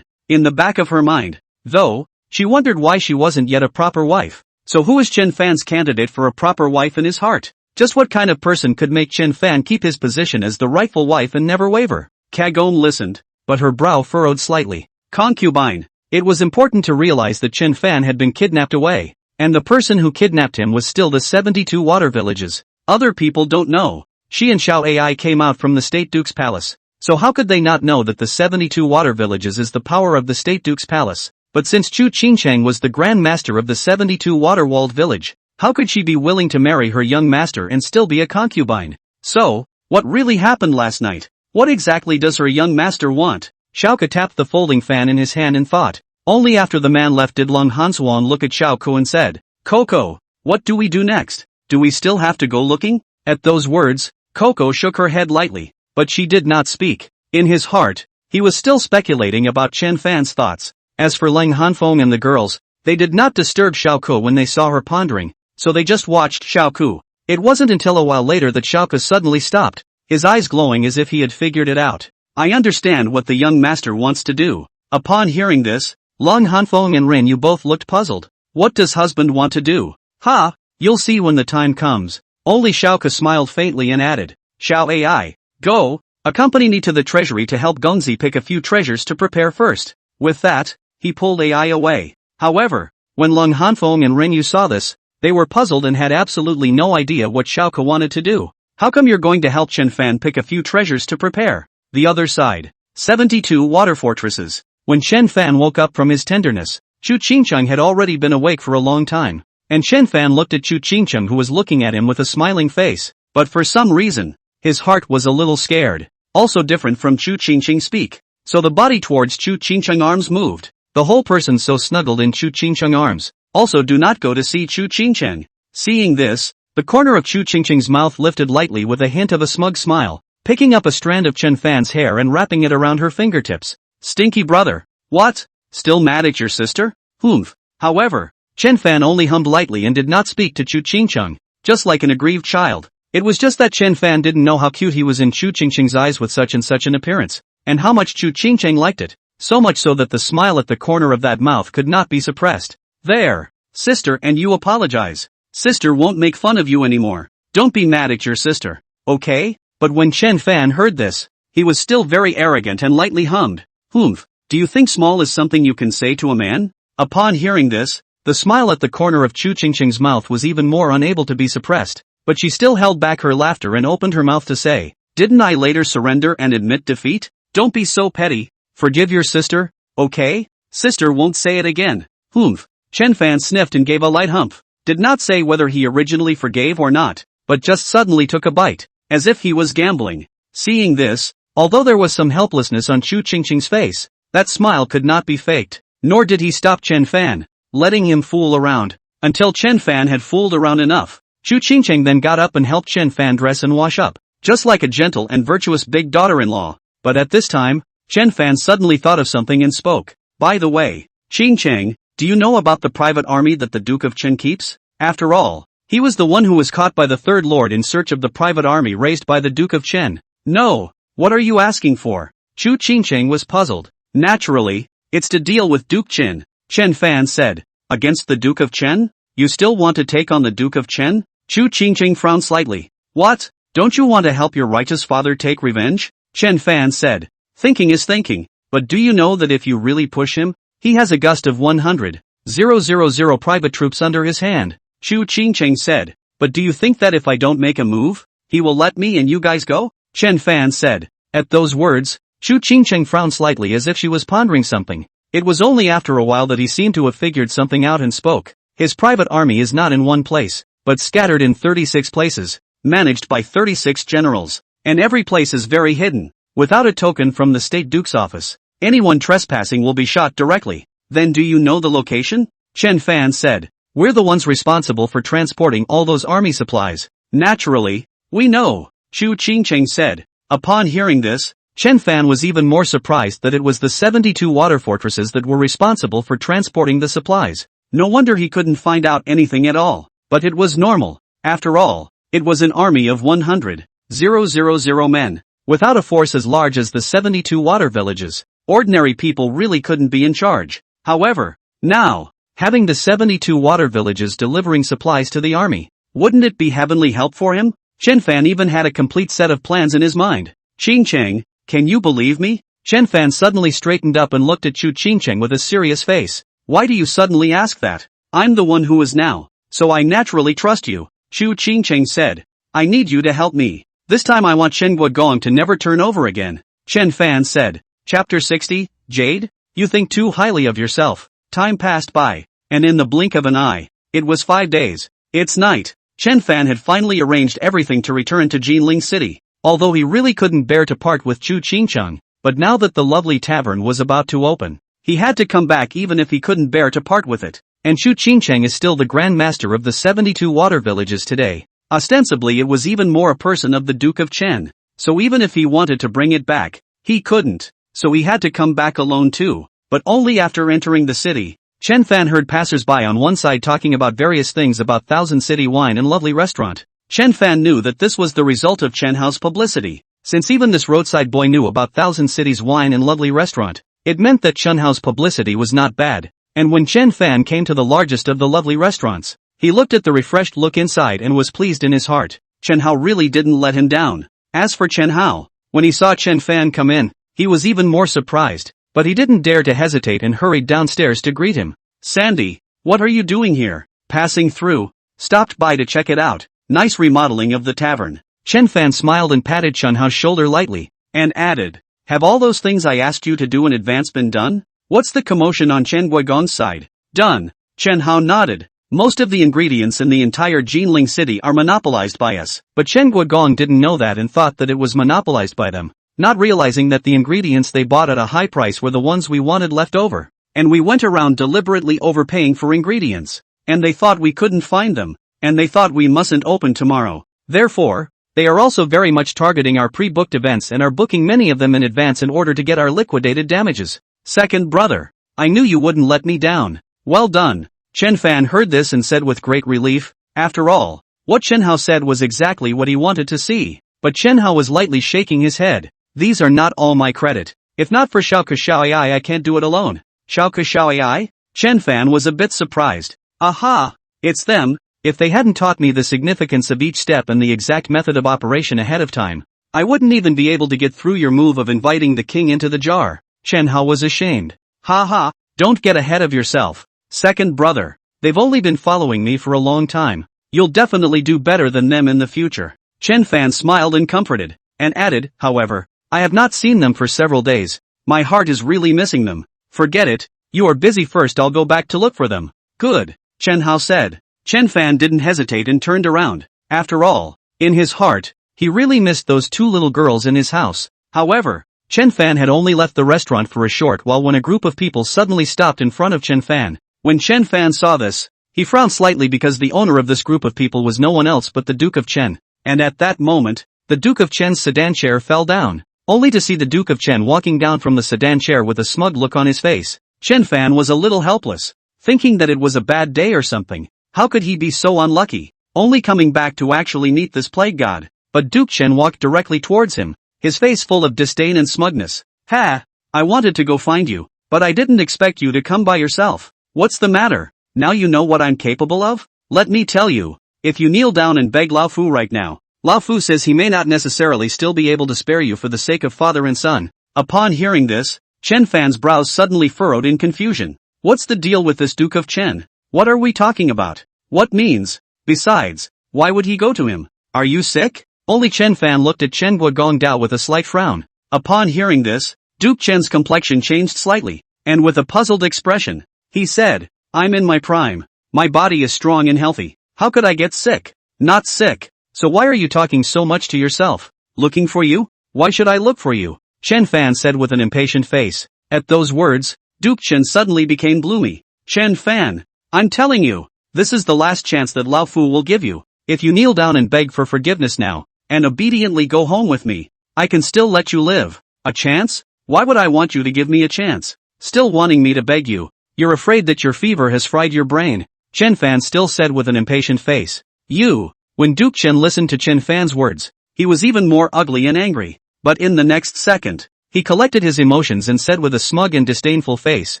[SPEAKER 1] In the back of her mind, though, she wondered why she wasn't yet a proper wife. So who is Chen Fan's candidate for a proper wife in his heart? Just what kind of person could make Chen Fan keep his position as the rightful wife and never waver? Kagome listened, but her brow furrowed slightly. Concubine. It was important to realize that Chen Fan had been kidnapped away, and the person who kidnapped him was still the 72 water villages. Other people don't know. She and Xiao AI came out from the State Duke's palace. So how could they not know that the 72 water villages is the power of the State Duke's palace? But since Chu Qingcheng was the Grand Master of the 72 water-walled village, how could she be willing to marry her young master and still be a concubine? So, what really happened last night? What exactly does her young master want? Xiao Ke tapped the folding fan in his hand and thought. Only after the man left did Long Hanswan look at Xiao Ke and said, Coco, what do we do next? Do we still have to go looking? At those words, Coco shook her head lightly, but she did not speak. In his heart, he was still speculating about Chen Fan's thoughts. As for Lang Hanfeng and the girls, they did not disturb Xiao Ke when they saw her pondering, so they just watched Xiao Ke. It wasn't until a while later that Xiao Ke suddenly stopped, his eyes glowing as if he had figured it out. I understand what the young master wants to do. Upon hearing this, Long Hanfeng and Rin Yu both looked puzzled. What does husband want to do? Ha! You'll see when the time comes. Only Xiaoke smiled faintly and added, Xiao Ai, go, accompany me to the treasury to help Gongzi pick a few treasures to prepare first. With that, he pulled Ai away. However, when Long Hanfeng and Rin Yu saw this, they were puzzled and had absolutely no idea what Xiaoke wanted to do. How come you're going to help Chen Fan pick a few treasures to prepare? The other side. 72 water fortresses. When Chen Fan woke up from his tenderness, Chu Qingcheng had already been awake for a long time. And Chen Fan looked at Chu Qingcheng, who was looking at him with a smiling face. But for some reason, his heart was a little scared. Also different from Chu Qingcheng's speak. So the body towards Chu Qingcheng's arms moved. The whole person so snuggled in Chu Qingcheng's arms. Also do not go to see Chu Qingcheng. Seeing this, the corner of Chu Qingcheng's mouth lifted lightly with a hint of a smug smile, picking up a strand of Chen Fan's hair and wrapping it around her fingertips. Stinky brother. What? Still mad at your sister? Humph. However, Chen Fan only hummed lightly and did not speak to Chu Qingcheng, just like an aggrieved child. It was just that Chen Fan didn't know how cute he was in Chu Qingcheng's eyes with such and such an appearance, and how much Chu Qingcheng liked it, so much so that the smile at the corner of that mouth could not be suppressed. There, sister, and you apologize. Sister won't make fun of you anymore. Don't be mad at your sister, okay? But when Chen Fan heard this, he was still very arrogant and lightly hummed, Humph, do you think small is something you can say to a man? Upon hearing this, the smile at the corner of Chu Qingcheng's mouth was even more unable to be suppressed, but she still held back her laughter and opened her mouth to say, didn't I later surrender and admit defeat? Don't be so petty. Forgive your sister, okay? Sister won't say it again. Humph. Chen Fan sniffed and gave a light humph. Did not say whether he originally forgave or not, but just suddenly took a bite, as if he was gambling. Seeing this, although there was some helplessness on Chu Qingcheng's face, that smile could not be faked, nor did he stop Chen Fan, letting him fool around, until Chen Fan had fooled around enough. Chu Qingcheng then got up and helped Chen Fan dress and wash up, just like a gentle and virtuous big daughter-in-law. But at this time, Chen Fan suddenly thought of something and spoke. By the way, Qingcheng, do you know about the private army that the Duke of Chen keeps? After all, he was the one who was caught by the Third Lord in search of the private army raised by the Duke of Chen. No, what are you asking for? Chu Qingcheng was puzzled. Naturally, it's to deal with Duke Chen, Chen Fan said. Against the Duke of Chen? You still want to take on the Duke of Chen? Chu Qingcheng frowned slightly. What? Don't you want to help your righteous father take revenge? Chen Fan said. Thinking is thinking, but do you know that if you really push him, he has a gust of 100,000 private troops under his hand? Chu Qingcheng said. But do you think that if I don't make a move, he will let me and you guys go? Chen Fan said. At those words, Chu Qingcheng frowned slightly as if she was pondering something. It was only after a while that he seemed to have figured something out and spoke. His private army is not in one place, but scattered in 36 places, managed by 36 generals, and every place is very hidden. Without a token from the State Duke's office, anyone trespassing will be shot directly. Then do you know the location? Chen Fan said. We're the ones responsible for transporting all those army supplies. Naturally, we know, Chu Qingcheng said. Upon hearing this, Chen Fan was even more surprised that it was the 72 water fortresses that were responsible for transporting the supplies. No wonder he couldn't find out anything at all. But it was normal. After all, it was an army of 100,000 men. Without a force as large as the 72 water villages, ordinary people really couldn't be in charge. However, now, having the 72 water villages delivering supplies to the army, wouldn't it be heavenly help for him? Chen Fan even had a complete set of plans in his mind. Qingcheng, can you believe me? Chen Fan suddenly straightened up and looked at Chu Qingcheng with a serious face. Why do you suddenly ask that? I'm the one who is now, so I naturally trust you, Chu Qingcheng said. I need you to help me. This time I want Shenhua Gong to never turn over again, Chen Fan said. Chapter 60, Jade? You think too highly of yourself. Time passed by, and in the blink of an eye, it was 5 days. It's night. Chen Fan had finally arranged everything to return to Jinling City, although he really couldn't bear to part with Chu Qingcheng, but now that the lovely tavern was about to open, he had to come back even if he couldn't bear to part with it. And Chu Qingcheng is still the Grand Master of the 72 water villages today. Ostensibly it was even more a person of the Duke of Chen, so even if he wanted to bring it back, he couldn't, so he had to come back alone too, but only after entering the city. Chen Fan heard passers-by on one side talking about various things about Thousand City Wine and lovely restaurant. Chen Fan knew that this was the result of Chen Hao's publicity. Since even this roadside boy knew about Thousand Cities Wine and Lovely Restaurant, it meant that Chen Hao's publicity was not bad. And when Chen Fan came to the largest of the lovely restaurants, he looked at the refreshed look inside and was pleased in his heart. Chen Hao really didn't let him down. As for Chen Hao, when he saw Chen Fan come in, he was even more surprised, but he didn't dare to hesitate and hurried downstairs to greet him. Sandy, what are you doing here? Passing through. Stopped by to check it out. Nice remodeling of the tavern. Chen Fan smiled and patted Chen Hao's shoulder lightly, and added, have all those things I asked you to do in advance been done? What's the commotion on Chen Guigong's side? Done. Chen Hao nodded. Most of the ingredients in the entire Jinling city are monopolized by us, but Chen Guigong didn't know that and thought that it was monopolized by them, not realizing that the ingredients they bought at a high price were the ones we wanted left over. And we went around deliberately overpaying for ingredients, and they thought we couldn't find them, and they thought we mustn't open tomorrow. Therefore, they are also very much targeting our pre-booked events and are booking many of them in advance in order to get our liquidated damages. Second brother, I knew you wouldn't let me down. Well done. Chen Fan heard this and said with great relief, after all, what Chen Hao said was exactly what he wanted to see. But Chen Hao was lightly shaking his head. These are not all my credit. If not for Xiaoke Xiaoyai I can't do it alone. Xiaoke Xiaoyai? Chen Fan was a bit surprised. Aha! It's them. If they hadn't taught me the significance of each step and the exact method of operation ahead of time, I wouldn't even be able to get through your move of inviting the king into the jar. Chen Hao was ashamed. Ha ha, don't get ahead of yourself. Second brother, they've only been following me for a long time. You'll definitely do better than them in the future. Chen Fan smiled and comforted, and added, however, I have not seen them for several days. My heart is really missing them. Forget it, you are busy first, I'll go back to look for them. Good, Chen Hao said. Chen Fan didn't hesitate and turned around. After all, in his heart, he really missed those two little girls in his house. However, Chen Fan had only left the restaurant for a short while when a group of people suddenly stopped in front of Chen Fan. When Chen Fan saw this, he frowned slightly because the owner of this group of people was no one else but the Duke of Chen. And at that moment, the Duke of Chen's sedan chair fell down, only to see the Duke of Chen walking down from the sedan chair with a smug look on his face. Chen Fan was a little helpless, thinking that it was a bad day or something. How could he be so unlucky, only coming back to actually meet this plague god? But Duke Chen walked directly towards him, his face full of disdain and smugness. Ha! I wanted to go find you, but I didn't expect you to come by yourself. What's the matter? Now you know what I'm capable of? Let me tell you, if you kneel down and beg Lao Fu right now, Lao Fu says he may not necessarily still be able to spare you for the sake of father and son. Upon hearing this, Chen Fan's brows suddenly furrowed in confusion. What's the deal with this Duke of Chen? What are we talking about? What means? Besides, why would he go to him? Are you sick? Only Chen Fan looked at Chen Guigong Dao with a slight frown. Upon hearing this, Duke Chen's complexion changed slightly, and with a puzzled expression, he said, I'm in my prime. My body is strong and healthy. How could I get sick? Not sick. So why are you talking so much to yourself? Looking for you? Why should I look for you? Chen Fan said with an impatient face. At those words, Duke Chen suddenly became gloomy. Chen Fan, I'm telling you, this is the last chance that Lao Fu will give you. If you kneel down and beg for forgiveness now, and obediently go home with me, I can still let you live. A chance? Why would I want you to give me a chance? Still wanting me to beg you? You're afraid that your fever has fried your brain. Chen Fan still said with an impatient face. You. When Duke Chen listened to Chen Fan's words, he was even more ugly and angry. But in the next second, he collected his emotions and said with a smug and disdainful face,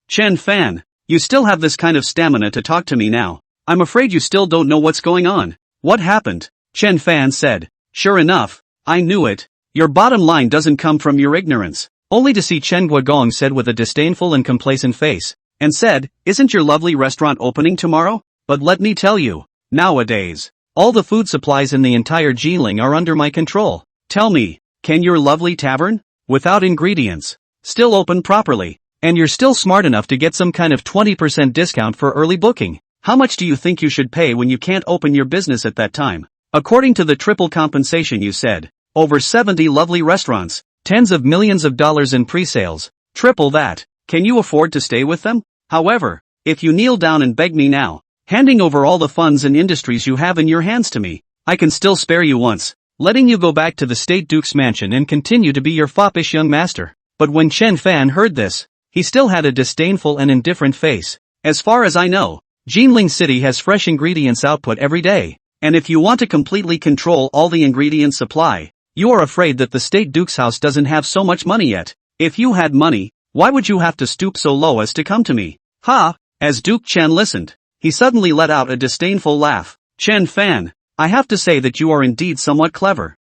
[SPEAKER 1] Chen Fan, you still have this kind of stamina to talk to me now. I'm afraid you still don't know what's going on. What happened? Chen Fan said. Sure enough, I knew it. Your bottom line doesn't come from your ignorance. Only to see Chen Guigong said with a disdainful and complacent face, and said, isn't your lovely restaurant opening tomorrow? But let me tell you, nowadays, all the food supplies in the entire Jiling are under my control. Tell me, can your lovely tavern, without ingredients, still open properly? And you're still smart enough to get some kind of 20% discount for early booking. How much do you think you should pay when you can't open your business at that time? According to the triple compensation you said, over 70 lovely restaurants, tens of millions of dollars in pre-sales, triple that. Can you afford to stay with them? However, if you kneel down and beg me now, handing over all the funds and industries you have in your hands to me, I can still spare you once, letting you go back to the State Duke's mansion and continue to be your foppish young master. But when Chen Fan heard this, he still had a disdainful and indifferent face. As far as I know, Jinling City has fresh ingredients output every day, and if you want to completely control all the ingredient supply, You are afraid that the state duke's house doesn't have so much money yet. If you had money, why would you have to stoop so low as to come to me? Ha! As Duke Chen listened, he suddenly let out a disdainful laugh. Chen Fan, I have to say that you are indeed somewhat clever.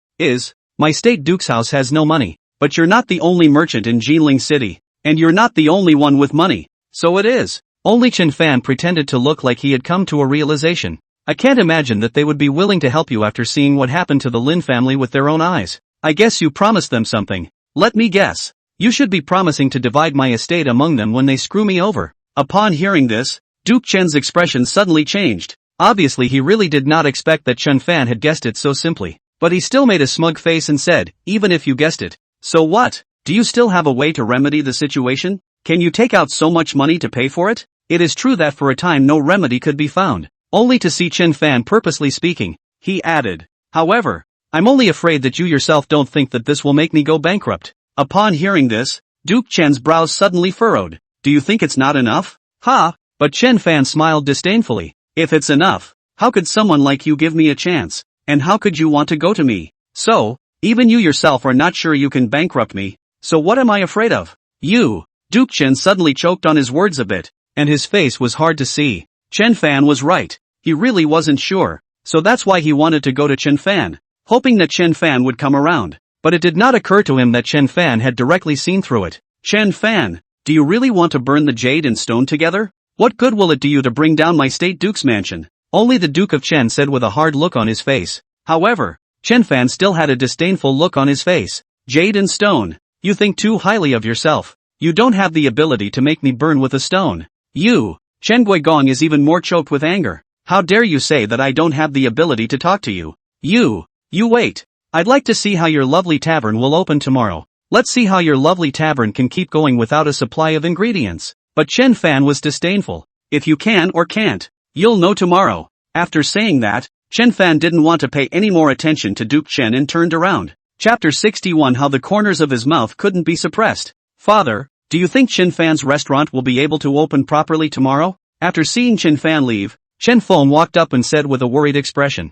[SPEAKER 1] My state duke's house has no money, but you're not the only merchant in Jinling City, and you're not the only one with money. So it is. Only Chen Fan pretended to look like he had come to a realization. I can't imagine that they would be willing to help you after seeing what happened to the Lin family with their own eyes. I guess you promised them something. Let me guess. You should be promising to divide my estate among them when they screw me over. Upon hearing this, Duke Chen's expression suddenly changed. Obviously he really did not expect that Chen Fan had guessed it so simply. But he still made a smug face and said, even if you guessed it. So what? Do you still have a way to remedy the situation? Can you take out so much money to pay for it? It is true that for a time no remedy could be found. Only to see Chen Fan purposely speaking, he added. However, I'm only afraid that you yourself don't think that this will make me go bankrupt. Upon hearing this, Duke Chen's brows suddenly furrowed. Do you think it's not enough? Ha! But Chen Fan smiled disdainfully. If it's enough, how could someone like you give me a chance? And how could you want to go to me? So, even you yourself are not sure you can bankrupt me. So what am I afraid of? You! Duke Chen suddenly choked on his words a bit, and his face was hard to see. Chen Fan was right. He really wasn't sure. So that's why he wanted to go to Chen Fan, hoping that Chen Fan would come around. But it did not occur to him that Chen Fan had directly seen through it. Chen Fan, do you really want to burn the jade and stone together? What good will it do you to bring down my state duke's mansion? Only the Duke of Chen said with a hard look on his face. However, Chen Fan still had a disdainful look on his face. Jade and stone. You think too highly of yourself. You don't have the ability to make me burn with a stone. You. Chen Guigong is even more choked with anger. How dare you say that I don't have the ability to talk to you? You wait. I'd like to see how your lovely tavern will open tomorrow. Let's see how your lovely tavern can keep going without a supply of ingredients. But Chen Fan was disdainful. If you can or can't, you'll know tomorrow. After saying that, Chen Fan didn't want to pay any more attention to Duke Chen and turned around. Chapter 61 How the corners of his mouth couldn't be suppressed. Father, do you think Chen Fan's restaurant will be able to open properly tomorrow? After seeing Chen Fan leave, Chen Feng walked up and said with a worried expression,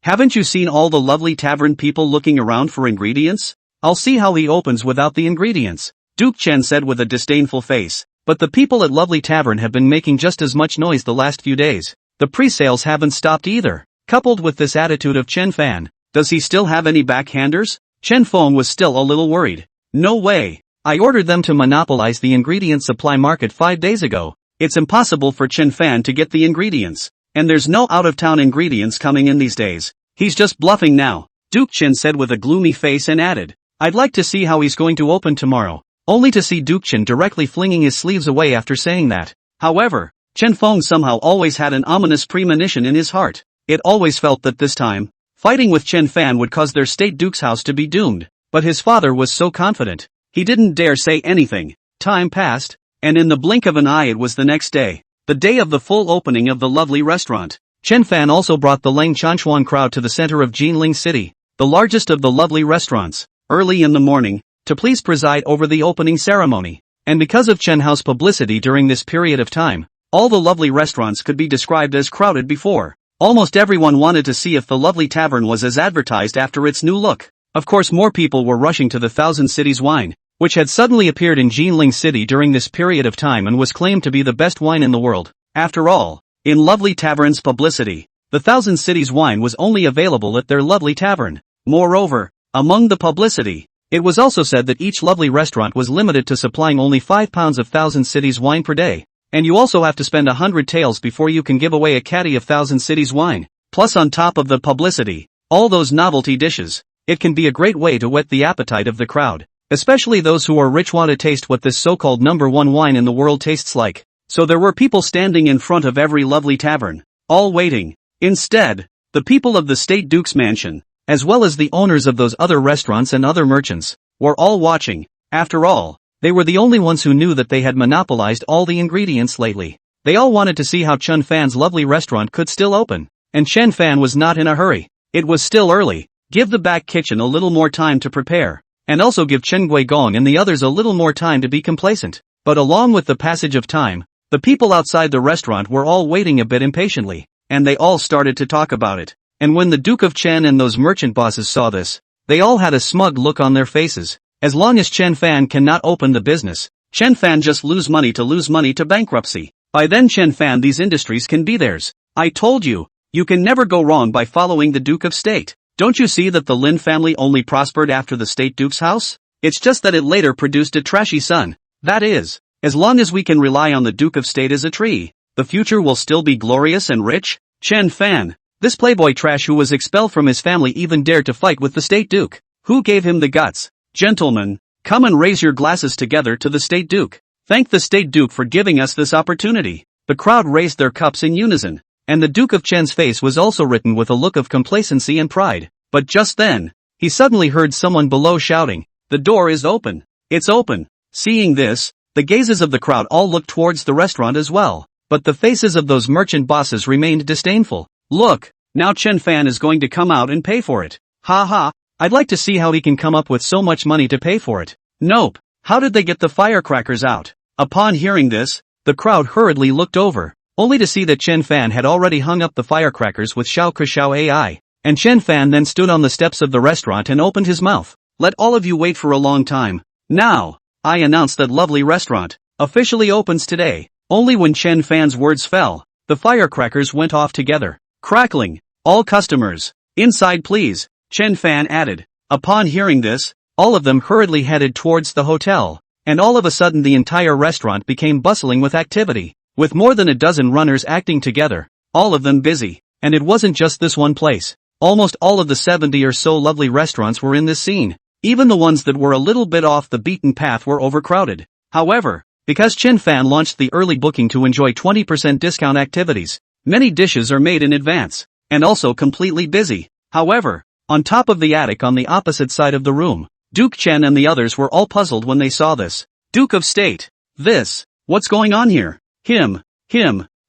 [SPEAKER 1] haven't you seen all the lovely tavern people looking around for ingredients? I'll see how he opens without the ingredients. Duke Chen said with a disdainful face. But the people at Lovely Tavern have been making just as much noise the last few days. The pre-sales haven't stopped either. Coupled with this attitude of Chen Fan, does he still have any backhanders? Chen Feng was still a little worried. No way. I ordered them to monopolize the ingredient supply market 5 days ago. It's impossible for Chen Fan to get the ingredients. And there's no out-of-town ingredients coming in these days. He's just bluffing now. Duke Chen said with a gloomy face and added, I'd like to see how he's going to open tomorrow. Only to see Duke Chen directly flinging his sleeves away after saying that. However, Chen Feng somehow always had an ominous premonition in his heart. It always felt that this time, fighting with Chen Fan would cause their state duke's house to be doomed. But his father was so confident. He didn't dare say anything. Time passed, and in the blink of an eye it was the next day. The day of the full opening of the lovely restaurant. Chen Fan also brought the Lang Chanchuan crowd to the center of Jinling City, the largest of the lovely restaurants, early in the morning, to please preside over the opening ceremony. And because of Chen House publicity during this period of time, all the lovely restaurants could be described as crowded before. Almost everyone wanted to see if the lovely tavern was as advertised after its new look. Of course more people were rushing to the Thousand Cities wine, which had suddenly appeared in Jinling City during this period of time and was claimed to be the best wine in the world. After all, in Lovely Tavern's publicity, the Thousand Cities wine was only available at their lovely tavern. Moreover, among the publicity, it was also said that each lovely restaurant was limited to supplying only 5 pounds of Thousand Cities wine per day. And you also have to spend 100 taels before you can give away a caddy of Thousand Cities wine. Plus on top of the publicity, all those novelty dishes. It can be a great way to whet the appetite of the crowd. Especially those who are rich want to taste what this so-called number one wine in the world tastes like. So there were people standing in front of every lovely tavern, all waiting. Instead, the people of the State Duke's mansion, as well as the owners of those other restaurants and other merchants, were all watching. After all, they were the only ones who knew that they had monopolized all the ingredients lately. They all wanted to see how Chen Fan's lovely restaurant could still open. And Chen Fan was not in a hurry. It was still early. Give the back kitchen a little more time to prepare. And also give Chen Guigong and the others a little more time to be complacent. But along with the passage of time, the people outside the restaurant were all waiting a bit impatiently. And they all started to talk about it. And when the Duke of Chen and those merchant bosses saw this, They all had a smug look on their faces. As long as Chen Fan cannot open the business, Chen Fan just lose money to bankruptcy. By then Chen Fan these industries can be theirs. I told you, you can never go wrong by following the Duke of State. Don't you see that the Lin family only prospered after the State Duke's house? It's just that it later produced a trashy son. That is, as long as we can rely on the Duke of State as a tree, the future will still be glorious and rich. Chen Fan, this playboy trash who was expelled from his family even dared to fight with the State Duke. Who gave him the guts? Gentlemen, come and raise your glasses together to the State Duke. Thank the State Duke for giving us this opportunity. The crowd raised their cups in unison, and the Duke of Chen's face was also written with a look of complacency and pride. But just then, he suddenly heard someone below shouting, "The door is open! It's open!" Seeing this, the gazes of the crowd all looked towards the restaurant as well, but the faces of those merchant bosses remained disdainful. Look, now Chen Fan is going to come out and pay for it. Ha ha, I'd like to see how he can come up with so much money to pay for it. Nope, how did they get the firecrackers out? Upon hearing this, the crowd hurriedly looked over, only to see that Chen Fan had already hung up the firecrackers with Xiao Kushao AI, and Chen Fan then stood on the steps of the restaurant and opened his mouth. Let all of you wait for a long time. Now, I announce that lovely restaurant officially opens today. Only when Chen Fan's words fell, the firecrackers went off together, crackling. All customers, inside please, Chen Fan added. Upon hearing this, all of them hurriedly headed towards the hotel, and all of a sudden the entire restaurant became bustling with activity, with more than a dozen runners acting together, all of them busy. And it wasn't just this one place. Almost all of the 70 or so lovely restaurants were in this scene. Even the ones that were a little bit off the beaten path were overcrowded. However, because Chen Fan launched the early booking to enjoy 20% discount activities, many dishes are made in advance, and also completely busy. However, on top of the attic on the opposite side of the room, Duke Chen and the others were all puzzled when they saw this. Duke of State. What's going on here? Him,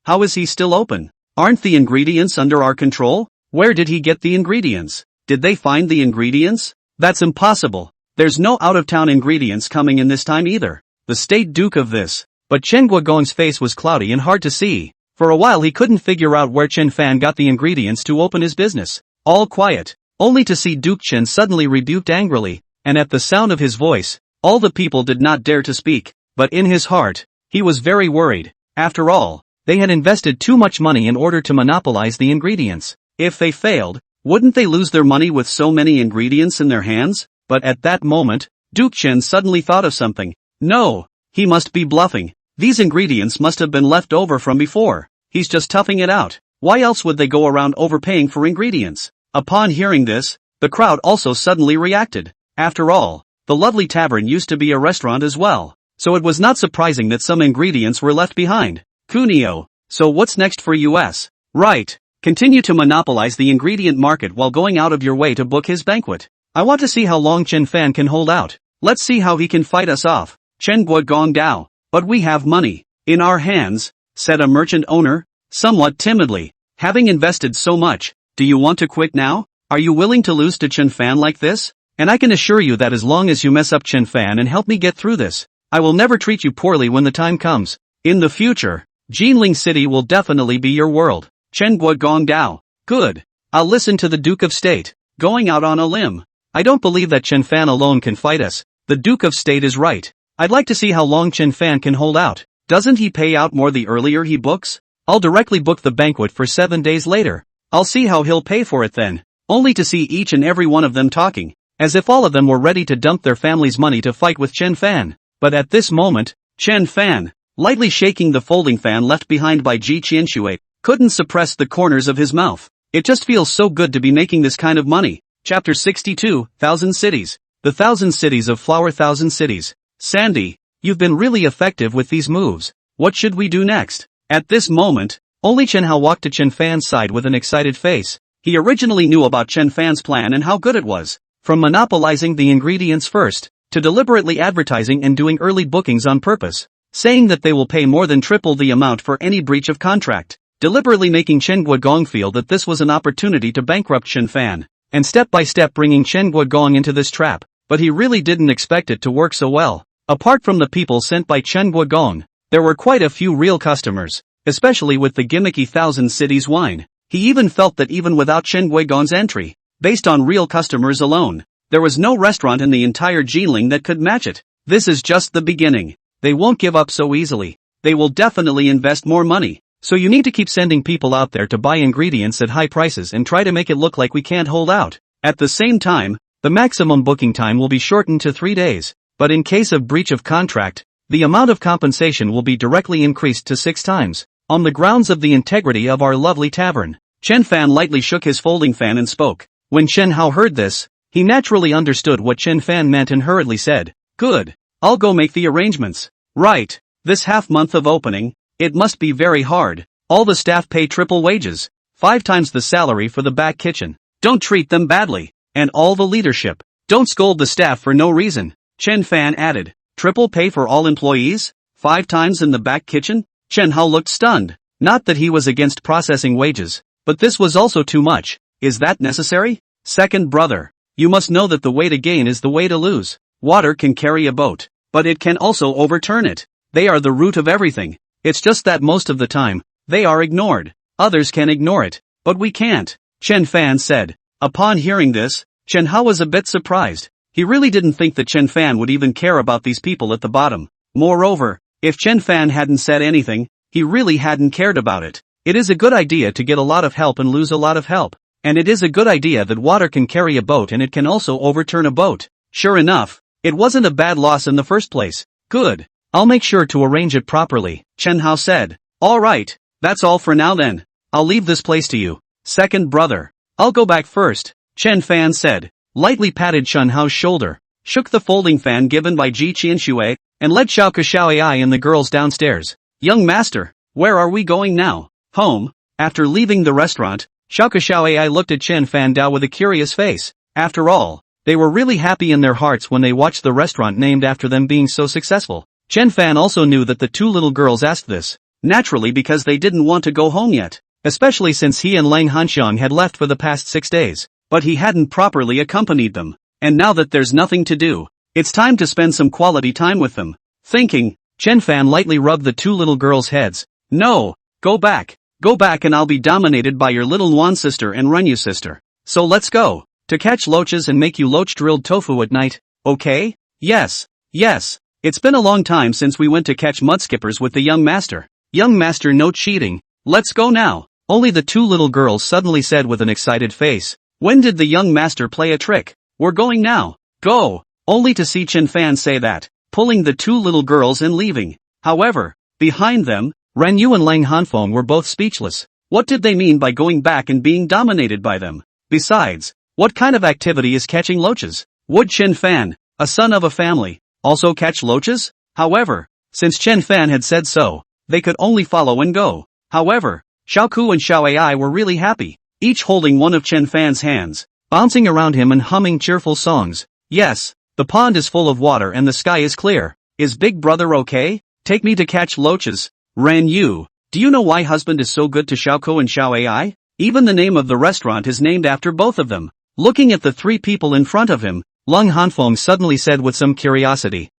[SPEAKER 1] how is he still open? Aren't the ingredients under our control? Where did he get the ingredients? Did they find the ingredients? That's impossible. There's no out-of-town ingredients coming in this time either. The State Duke of this. But Chen Guogong's face was cloudy and hard to see. For a while he couldn't figure out where Chen Fan got the ingredients to open his business. All quiet, only to see Duke Chen suddenly rebuked angrily, and at the sound of his voice, all the people did not dare to speak, but in his heart, he was very worried. After all, they had invested too much money in order to monopolize the ingredients. If they failed, wouldn't they lose their money with so many ingredients in their hands? But at that moment, Duke Chen suddenly thought of something. No, he must be bluffing. These ingredients must have been left over from before. He's just toughing it out. Why else would they go around overpaying for ingredients? Upon hearing this, the crowd also suddenly reacted. After all, the lovely tavern used to be a restaurant as well, so it was not surprising that some ingredients were left behind. Kunio, so what's next for US? Right, continue to monopolize the ingredient market while going out of your way to book his banquet. I want to see how long Chen Fan can hold out. Let's see how he can fight us off. Chen Guogong Dao. But we have money in our hands, said a merchant owner, somewhat timidly. Having invested so much, do you want to quit now? Are you willing to lose to Chen Fan like this? And I can assure you that as long as you mess up Chen Fan and help me get through this, I will never treat you poorly when the time comes. In the future, Jinling City will definitely be your world. Chen Guogong Dao. Good. I'll listen to the Duke of State. Going out on a limb. I don't believe that Chen Fan alone can fight us. The Duke of State is right. I'd like to see how long Chen Fan can hold out. Doesn't he pay out more the earlier he books? I'll directly book the banquet for 7 days later. I'll see how he'll pay for it then. Only to see each and every one of them talking, as if all of them were ready to dump their family's money to fight with Chen Fan. But at this moment, Chen Fan, lightly shaking the folding fan left behind by Ji Qianshui, couldn't suppress the corners of his mouth. It just feels so good to be making this kind of money. Chapter 62, Thousand Cities. The Thousand Cities of Flower. Thousand Cities. Sandy, you've been really effective with these moves. What should we do next? At this moment, only Chen Hao walked to Chen Fan's side with an excited face. He originally knew about Chen Fan's plan and how good it was. From monopolizing the ingredients first, to deliberately advertising and doing early bookings on purpose, saying that they will pay more than triple the amount for any breach of contract, deliberately making Chen Guogong feel that this was an opportunity to bankrupt Chen Fan, and step by step bringing Chen Guogong into this trap. But he really didn't expect it to work so well. Apart from the people sent by Chen Guogong, there were quite a few real customers, especially with the gimmicky Thousand Cities wine. He even felt that even without Chen Guogong's entry, based on real customers alone, There was no restaurant in the entire Jinling that could match it. This is just the beginning. They won't give up so easily. They will definitely invest more money. So you need to keep sending people out there to buy ingredients at high prices and try to make it look like we can't hold out. At the same time, the maximum booking time will be shortened to 3 days. But in case of breach of contract, the amount of compensation will be directly increased to 6 times. On the grounds of the integrity of our lovely tavern. Chen Fan lightly shook his folding fan and spoke. When Chen Hao heard this, he naturally understood what Chen Fan meant and hurriedly said, "Good. I'll go make the arrangements." Right. This half month of opening, it must be very hard. All the staff pay triple wages, 5 times the salary for the back kitchen. Don't treat them badly. And all the leadership. Don't scold the staff for no reason. Chen Fan added, triple pay for all employees? 5 times in the back kitchen? Chen Hao looked stunned. Not that he was against processing wages, but this was also too much. Is that necessary? Second brother, you must know that the way to gain is the way to lose. Water can carry a boat, but it can also overturn it. They are the root of everything. It's just that most of the time, they are ignored. Others can ignore it, but we can't, Chen Fan said. Upon hearing this, Chen Hao was a bit surprised. He really didn't think that Chen Fan would even care about these people at the bottom. Moreover, if Chen Fan hadn't said anything, he really hadn't cared about it. It is a good idea to get a lot of help and lose a lot of help. And it is a good idea that water can carry a boat and it can also overturn a boat. Sure enough, it wasn't a bad loss in the first place. Good. I'll make sure to arrange it properly, Chen Hao said. Alright, that's all for now then. I'll leave this place to you. Second brother. I'll go back first, Chen Fan said, lightly patted Chen Hao's shoulder, shook the folding fan given by Ji Qianshui, and led Xiao Xiaoai and the girls downstairs. Young master, where are we going now? Home. After leaving the restaurant, Xiao Xiaoai looked at Chen Fan Dao with a curious face. After all, they were really happy in their hearts when they watched the restaurant named after them being so successful. Chen Fan also knew that the 2 little girls asked this, naturally because they didn't want to go home yet, especially since he and Lang Hanxiang had left for the past 6 days, but he hadn't properly accompanied them. And now that there's nothing to do, it's time to spend some quality time with them. Thinking, Chen Fan lightly rubbed the 2 little girls' heads. No, go back and I'll be dominated by your little Nuan sister and Renyu sister. So let's go, to catch loaches and make you loach drilled tofu at night, okay? Yes. It's been a long time since we went to catch mudskippers with the young master. Young master, no cheating. Let's go now. Only the 2 little girls suddenly said with an excited face. When did the young master play a trick? We're going now. Go. Only to see Chen Fan say that, pulling the 2 little girls and leaving. However, behind them, Ran Yu and Lang Hanfeng were both speechless. What did they mean by going back and being dominated by them? Besides, what kind of activity is catching loaches? Would Chen Fan, a son of a family, also catch loaches? However, since Chen Fan had said so, they could only follow and go. However, Xiao Ku and Xiao Ai were really happy, each holding one of Chen Fan's hands, bouncing around him and humming cheerful songs. Yes, the pond is full of water and the sky is clear. Is Big Brother okay? Take me to catch loaches. Ran Yu, do you know why husband is so good to Xiao Ku and Xiao Ai? Even the name of the restaurant is named after both of them. Looking at the 3 people in front of him, Lang Hanfeng suddenly said with some curiosity.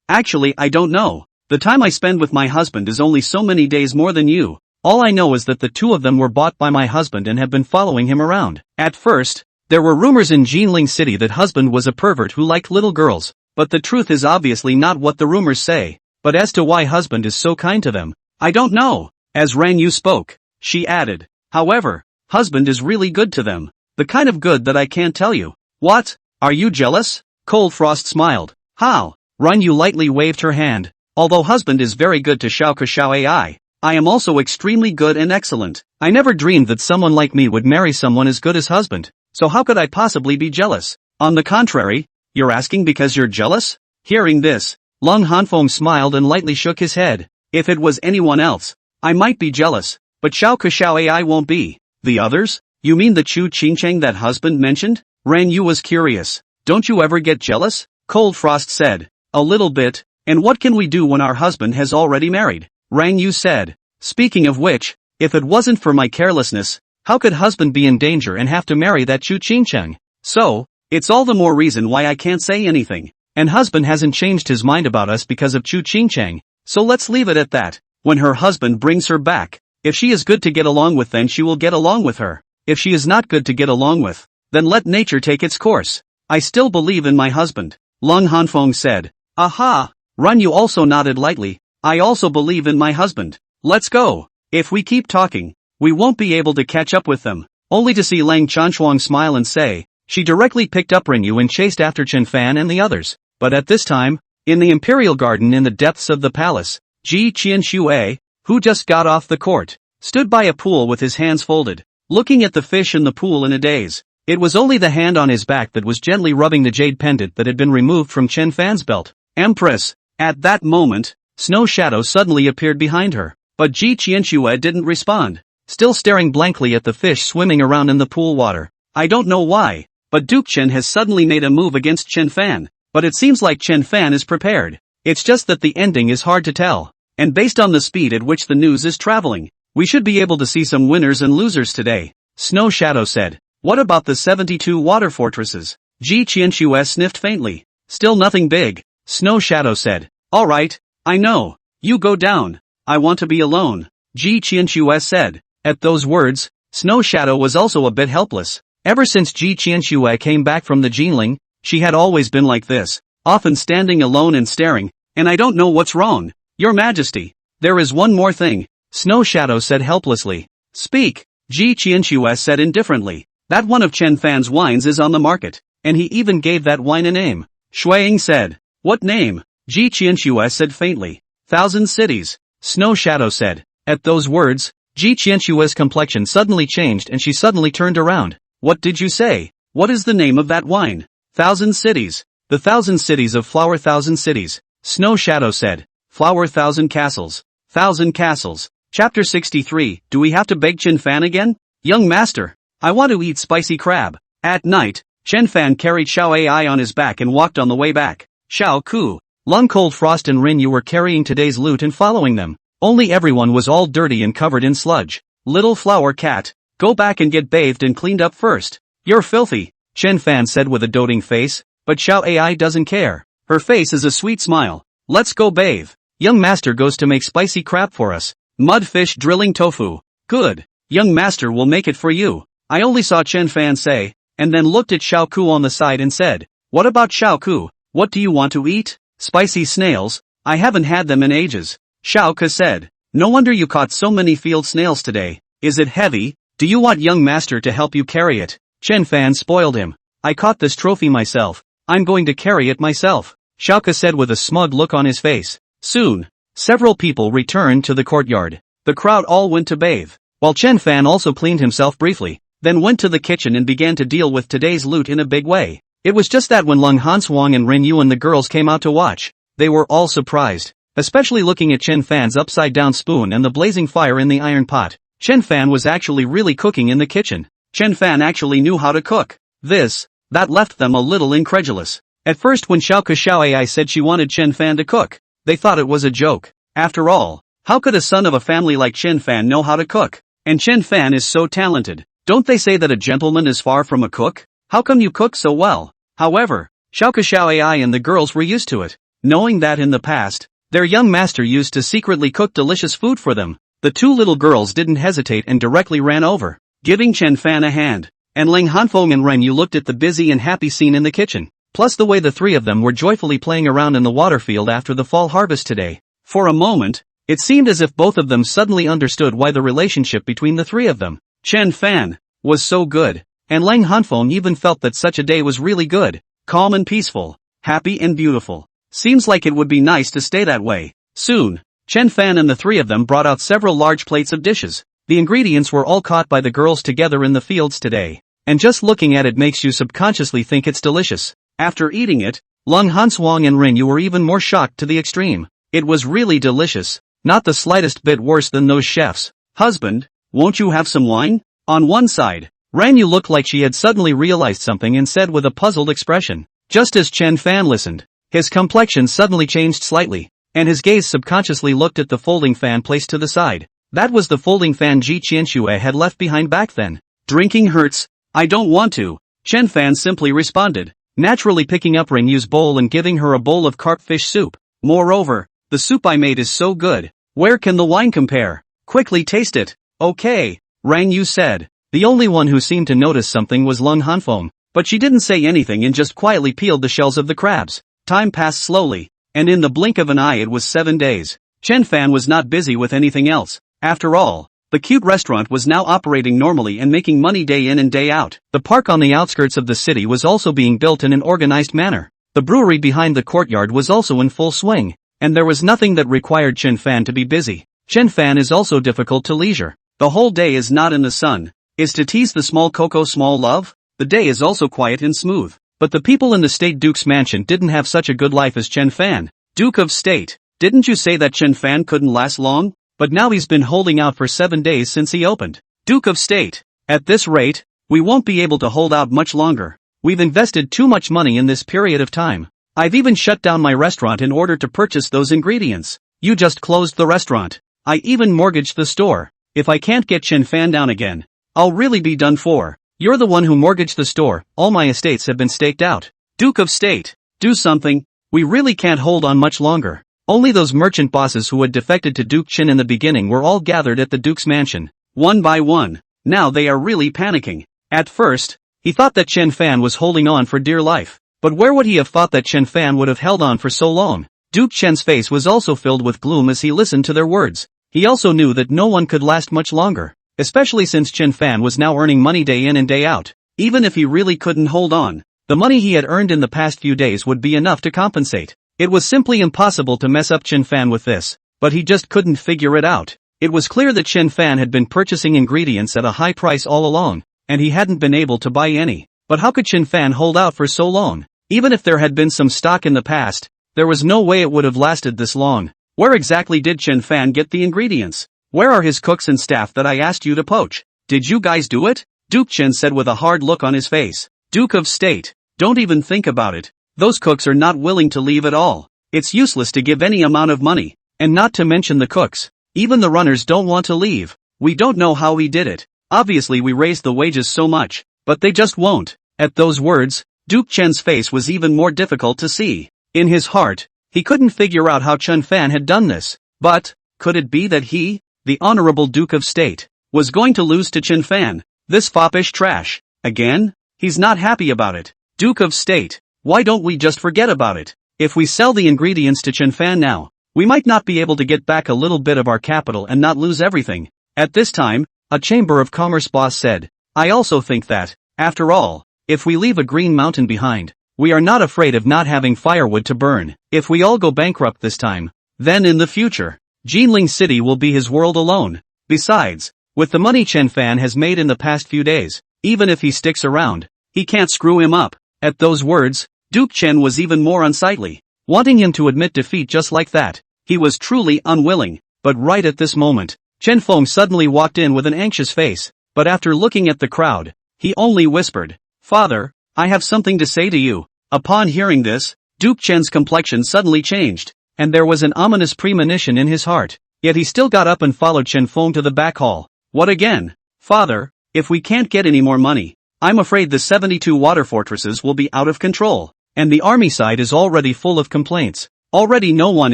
[SPEAKER 1] Actually I don't know. The time I spend with my husband is only so many days more than you. All I know is that the 2 of them were bought by my husband and have been following him around. At first, there were rumors in Jinling City that husband was a pervert who liked little girls, but the truth is obviously not what the rumors say. But as to why husband is so kind to them, I don't know. As Ran Yu spoke, she added, however, husband is really good to them. The kind of good that I can't tell you. What? Are you jealous? Cold Frost smiled. How? Ran Yu lightly waved her hand. Although husband is very good to Xiao Ke Xiao Ai, I am also extremely good and excellent. I never dreamed that someone like me would marry someone as good as husband, so how could I possibly be jealous? On the contrary, you're asking because you're jealous? Hearing this, Lang Hanfeng smiled and lightly shook his head. If it was anyone else, I might be jealous, but Xiao Ke Xiao Ai won't be. The others? You mean the Chu Qingcheng that husband mentioned? Ran Yu was curious. Don't you ever get jealous? Cold Frost said. A little bit. And what can we do when our husband has already married? Ran Yu said. Speaking of which, if it wasn't for my carelessness, how could husband be in danger and have to marry that Chu Qingcheng? So, it's all the more reason why I can't say anything. And husband hasn't changed his mind about us because of Chu Qingcheng, so let's leave it at that. When her husband brings her back, if she is good to get along with, then she will get along with her. If she is not good to get along with, then let nature take its course. I still believe in my husband. Lung Hanfeng said. Aha! Ren Yu also nodded lightly. I also believe in my husband. Let's go. If we keep talking, we won't be able to catch up with them. Only to see Lang Chanshuang smile and say, she directly picked up Ren Yu and chased after Chen Fan and the others. But at this time, in the imperial garden in the depths of the palace, Ji Qianxue, who just got off the court, stood by a pool with his hands folded, looking at the fish in the pool in a daze. It was only the hand on his back that was gently rubbing the jade pendant that had been removed from Chen Fan's belt. Empress. At that moment, Snow Shadow suddenly appeared behind her, but Ji Qianxue didn't respond, still staring blankly at the fish swimming around in the pool water. I don't know why, but Duke Chen has suddenly made a move against Chen Fan, but it seems like Chen Fan is prepared. It's just that the ending is hard to tell, and based on the speed at which the news is traveling, we should be able to see some winners and losers today. Snow Shadow said. What about the 72 water fortresses? Ji Qianxue sniffed faintly. Still nothing big. Snow Shadow said. Alright, I know. You go down. I want to be alone. Ji Qianxue said. At those words, Snow Shadow was also a bit helpless. Ever since Ji Qianxue came back from the Jinling, she had always been like this, often standing alone and staring, and I don't know what's wrong. Your Majesty, there is one more thing, Snow Shadow said helplessly. Speak, Ji Qianxue said indifferently. That one of Chen Fan's wines is on the market, and he even gave that wine a name. Shuiying said. What name? Ji Qianxue said faintly. 1,000 cities, Snow Shadow said. At those words, Ji Qianxue's complexion suddenly changed and she suddenly turned around. What did you say? What is the name of that wine? 1,000 cities. The 1,000 cities of flower 1,000 cities, Snow Shadow said. Flower 1,000 castles. 1,000 castles. Chapter 63, do we have to beg Chen Fan again? Young master, I want to eat spicy crab. At night, Chen Fan carried Xiao Ai on his back and walked on the way back. Xiao Ku, Lung Cold Frost and Rin Yu were carrying today's loot and following them. Only everyone was all dirty and covered in sludge. Little flower cat, go back and get bathed and cleaned up first. You're filthy, Chen Fan said with a doting face, but Xiao Ai doesn't care. Her face is a sweet smile. Let's go bathe. Young master goes to make spicy crab for us. Mud fish drilling tofu. Good. Young master will make it for you. I only saw Chen Fan say, and then looked at Xiao Ku on the side and said, what about Xiao Ku? What do you want to eat? Spicy snails? I haven't had them in ages. Xiao Ku said. No wonder you caught so many field snails today. Is it heavy? Do you want young master to help you carry it? Chen Fan spoiled him. I caught this trophy myself. I'm going to carry it myself. Xiao Ku said with a smug look on his face. Soon, several people returned to the courtyard. The crowd all went to bathe, while Chen Fan also cleaned himself briefly, then went to the kitchen and began to deal with today's loot in a big way. It was just that when Lung Hanswang and Rin Yu and the girls came out to watch, they were all surprised, especially looking at Chen Fan's upside-down spoon and the blazing fire in the iron pot. Chen Fan was actually really cooking in the kitchen. Chen Fan actually knew how to cook. That left them a little incredulous. At first when Xiao Ai said she wanted Chen Fan to cook, they thought it was a joke. After all, how could a son of a family like Chen Fan know how to cook? And Chen Fan is so talented. Don't they say that a gentleman is far from a cook? How come you cook so well? However, Xiao Ai and the girls were used to it, knowing that in the past, their young master used to secretly cook delicious food for them. The two little girls didn't hesitate and directly ran over, giving Chen Fan a hand. And Ling Hanfeng and Ren Yu looked at the busy and happy scene in the kitchen, plus the way the three of them were joyfully playing around in the water field after the fall harvest today. For a moment, it seemed as if both of them suddenly understood why the relationship between the three of them, Chen Fan, was so good, and Lang Hanfeng even felt that such a day was really good, calm and peaceful, happy and beautiful. Seems like it would be nice to stay that way. Soon, Chen Fan and the three of them brought out several large plates of dishes. The ingredients were all caught by the girls together in the fields today, and just looking at it makes you subconsciously think it's delicious. After eating it, Lung Hanswang and Rin Yu were even more shocked to the extreme. It was really delicious, not the slightest bit worse than those chefs. Husband, won't you have some wine? On one side, Ren Yu looked like she had suddenly realized something and said with a puzzled expression. Just as Chen Fan listened, his complexion suddenly changed slightly, and his gaze subconsciously looked at the folding fan placed to the side. That was the folding fan Ji Qianxue had left behind back then. Drinking hurts. I don't want to, Chen Fan simply responded, naturally picking up Ren Yu's bowl and giving her a bowl of carp fish soup. Moreover, the soup I made is so good. Where can the wine compare? Quickly taste it. Okay, Ren Yu said. The only one who seemed to notice something was Lung Hanfeng, But she didn't say anything and just quietly peeled the shells of the crabs. Time passed slowly, and in the blink of an eye it was 7 days. Chen Fan was not busy with anything else. After all, the cute restaurant was now operating normally and making money day in and day out. The park on the outskirts of the city was also being built in an organized manner. The brewery behind the courtyard was also in full swing, and there was nothing that required Chen Fan to be busy. Chen Fan is also difficult to leisure. The whole day is not in the sun, is to tease the small Coco small love. The day is also quiet and smooth. But the people in the State Duke's mansion didn't have such a good life as Chen Fan. Duke of State, didn't you say that Chen Fan couldn't last long? But now he's been holding out for 7 days since he opened. Duke of State, at this rate, we won't be able to hold out much longer. We've invested too much money in this period of time. I've even shut down my restaurant in order to purchase those ingredients. You just closed the restaurant. I even mortgaged the store. If I can't get Chen Fan down again, I'll really be done for. You're the one who mortgaged the store. All my estates have been staked out. Duke of State, do something. We really can't hold on much longer. Only those merchant bosses who had defected to Duke Chen in the beginning were all gathered at the Duke's mansion, one by one. Now they are really panicking. At first, he thought that Chen Fan was holding on for dear life. But where would he have thought that Chen Fan would have held on for so long? Duke Chen's face was also filled with gloom as he listened to their words. He also knew that no one could last much longer, especially since Chen Fan was now earning money day in and day out. Even if he really couldn't hold on, the money he had earned in the past few days would be enough to compensate. It was simply impossible to mess up Chen Fan with this, but he just couldn't figure it out. It was clear that Chen Fan had been purchasing ingredients at a high price all along, and he hadn't been able to buy any. But how could Chen Fan hold out for so long? Even if there had been some stock in the past, there was no way it would have lasted this long. Where exactly did Chen Fan get the ingredients? Where are his cooks and staff that I asked you to poach? Did you guys do it? Duke Chen said with a hard look on his face. Duke of State, don't even think about it. Those cooks are not willing to leave at all. It's useless to give any amount of money, and not to mention the cooks. Even the runners don't want to leave. We don't know how we did it. Obviously we raised the wages so much, but they just won't. At those words, Duke Chen's face was even more difficult to see. In his heart, he couldn't figure out how Chen Fan had done this. But, could it be that he, the Honorable Duke of State, was going to lose to Chen Fan? This foppish trash. Again? He's not happy about it. Duke of State, why don't we just forget about it? If we sell the ingredients to Chen Fan now, we might not be able to get back a little bit of our capital and not lose everything. At this time, a Chamber of Commerce boss said, I also think that, after all, if we leave a green mountain behind, we are not afraid of not having firewood to burn. If we all go bankrupt this time, then in the future, Jinling City will be his world alone. Besides, with the money Chen Fan has made in the past few days, even if he sticks around, he can't screw him up. At those words, Duke Chen was even more unsightly, wanting him to admit defeat just like that. He was truly unwilling, but right at this moment, Chen Feng suddenly walked in with an anxious face, but after looking at the crowd, he only whispered, Father, I have something to say to you. Upon hearing this, Duke Chen's complexion suddenly changed, and there was an ominous premonition in his heart. Yet he still got up and followed Chen Feng to the back hall. What again? Father, if we can't get any more money, I'm afraid the 72 water fortresses will be out of control. And the army side is already full of complaints. Already no one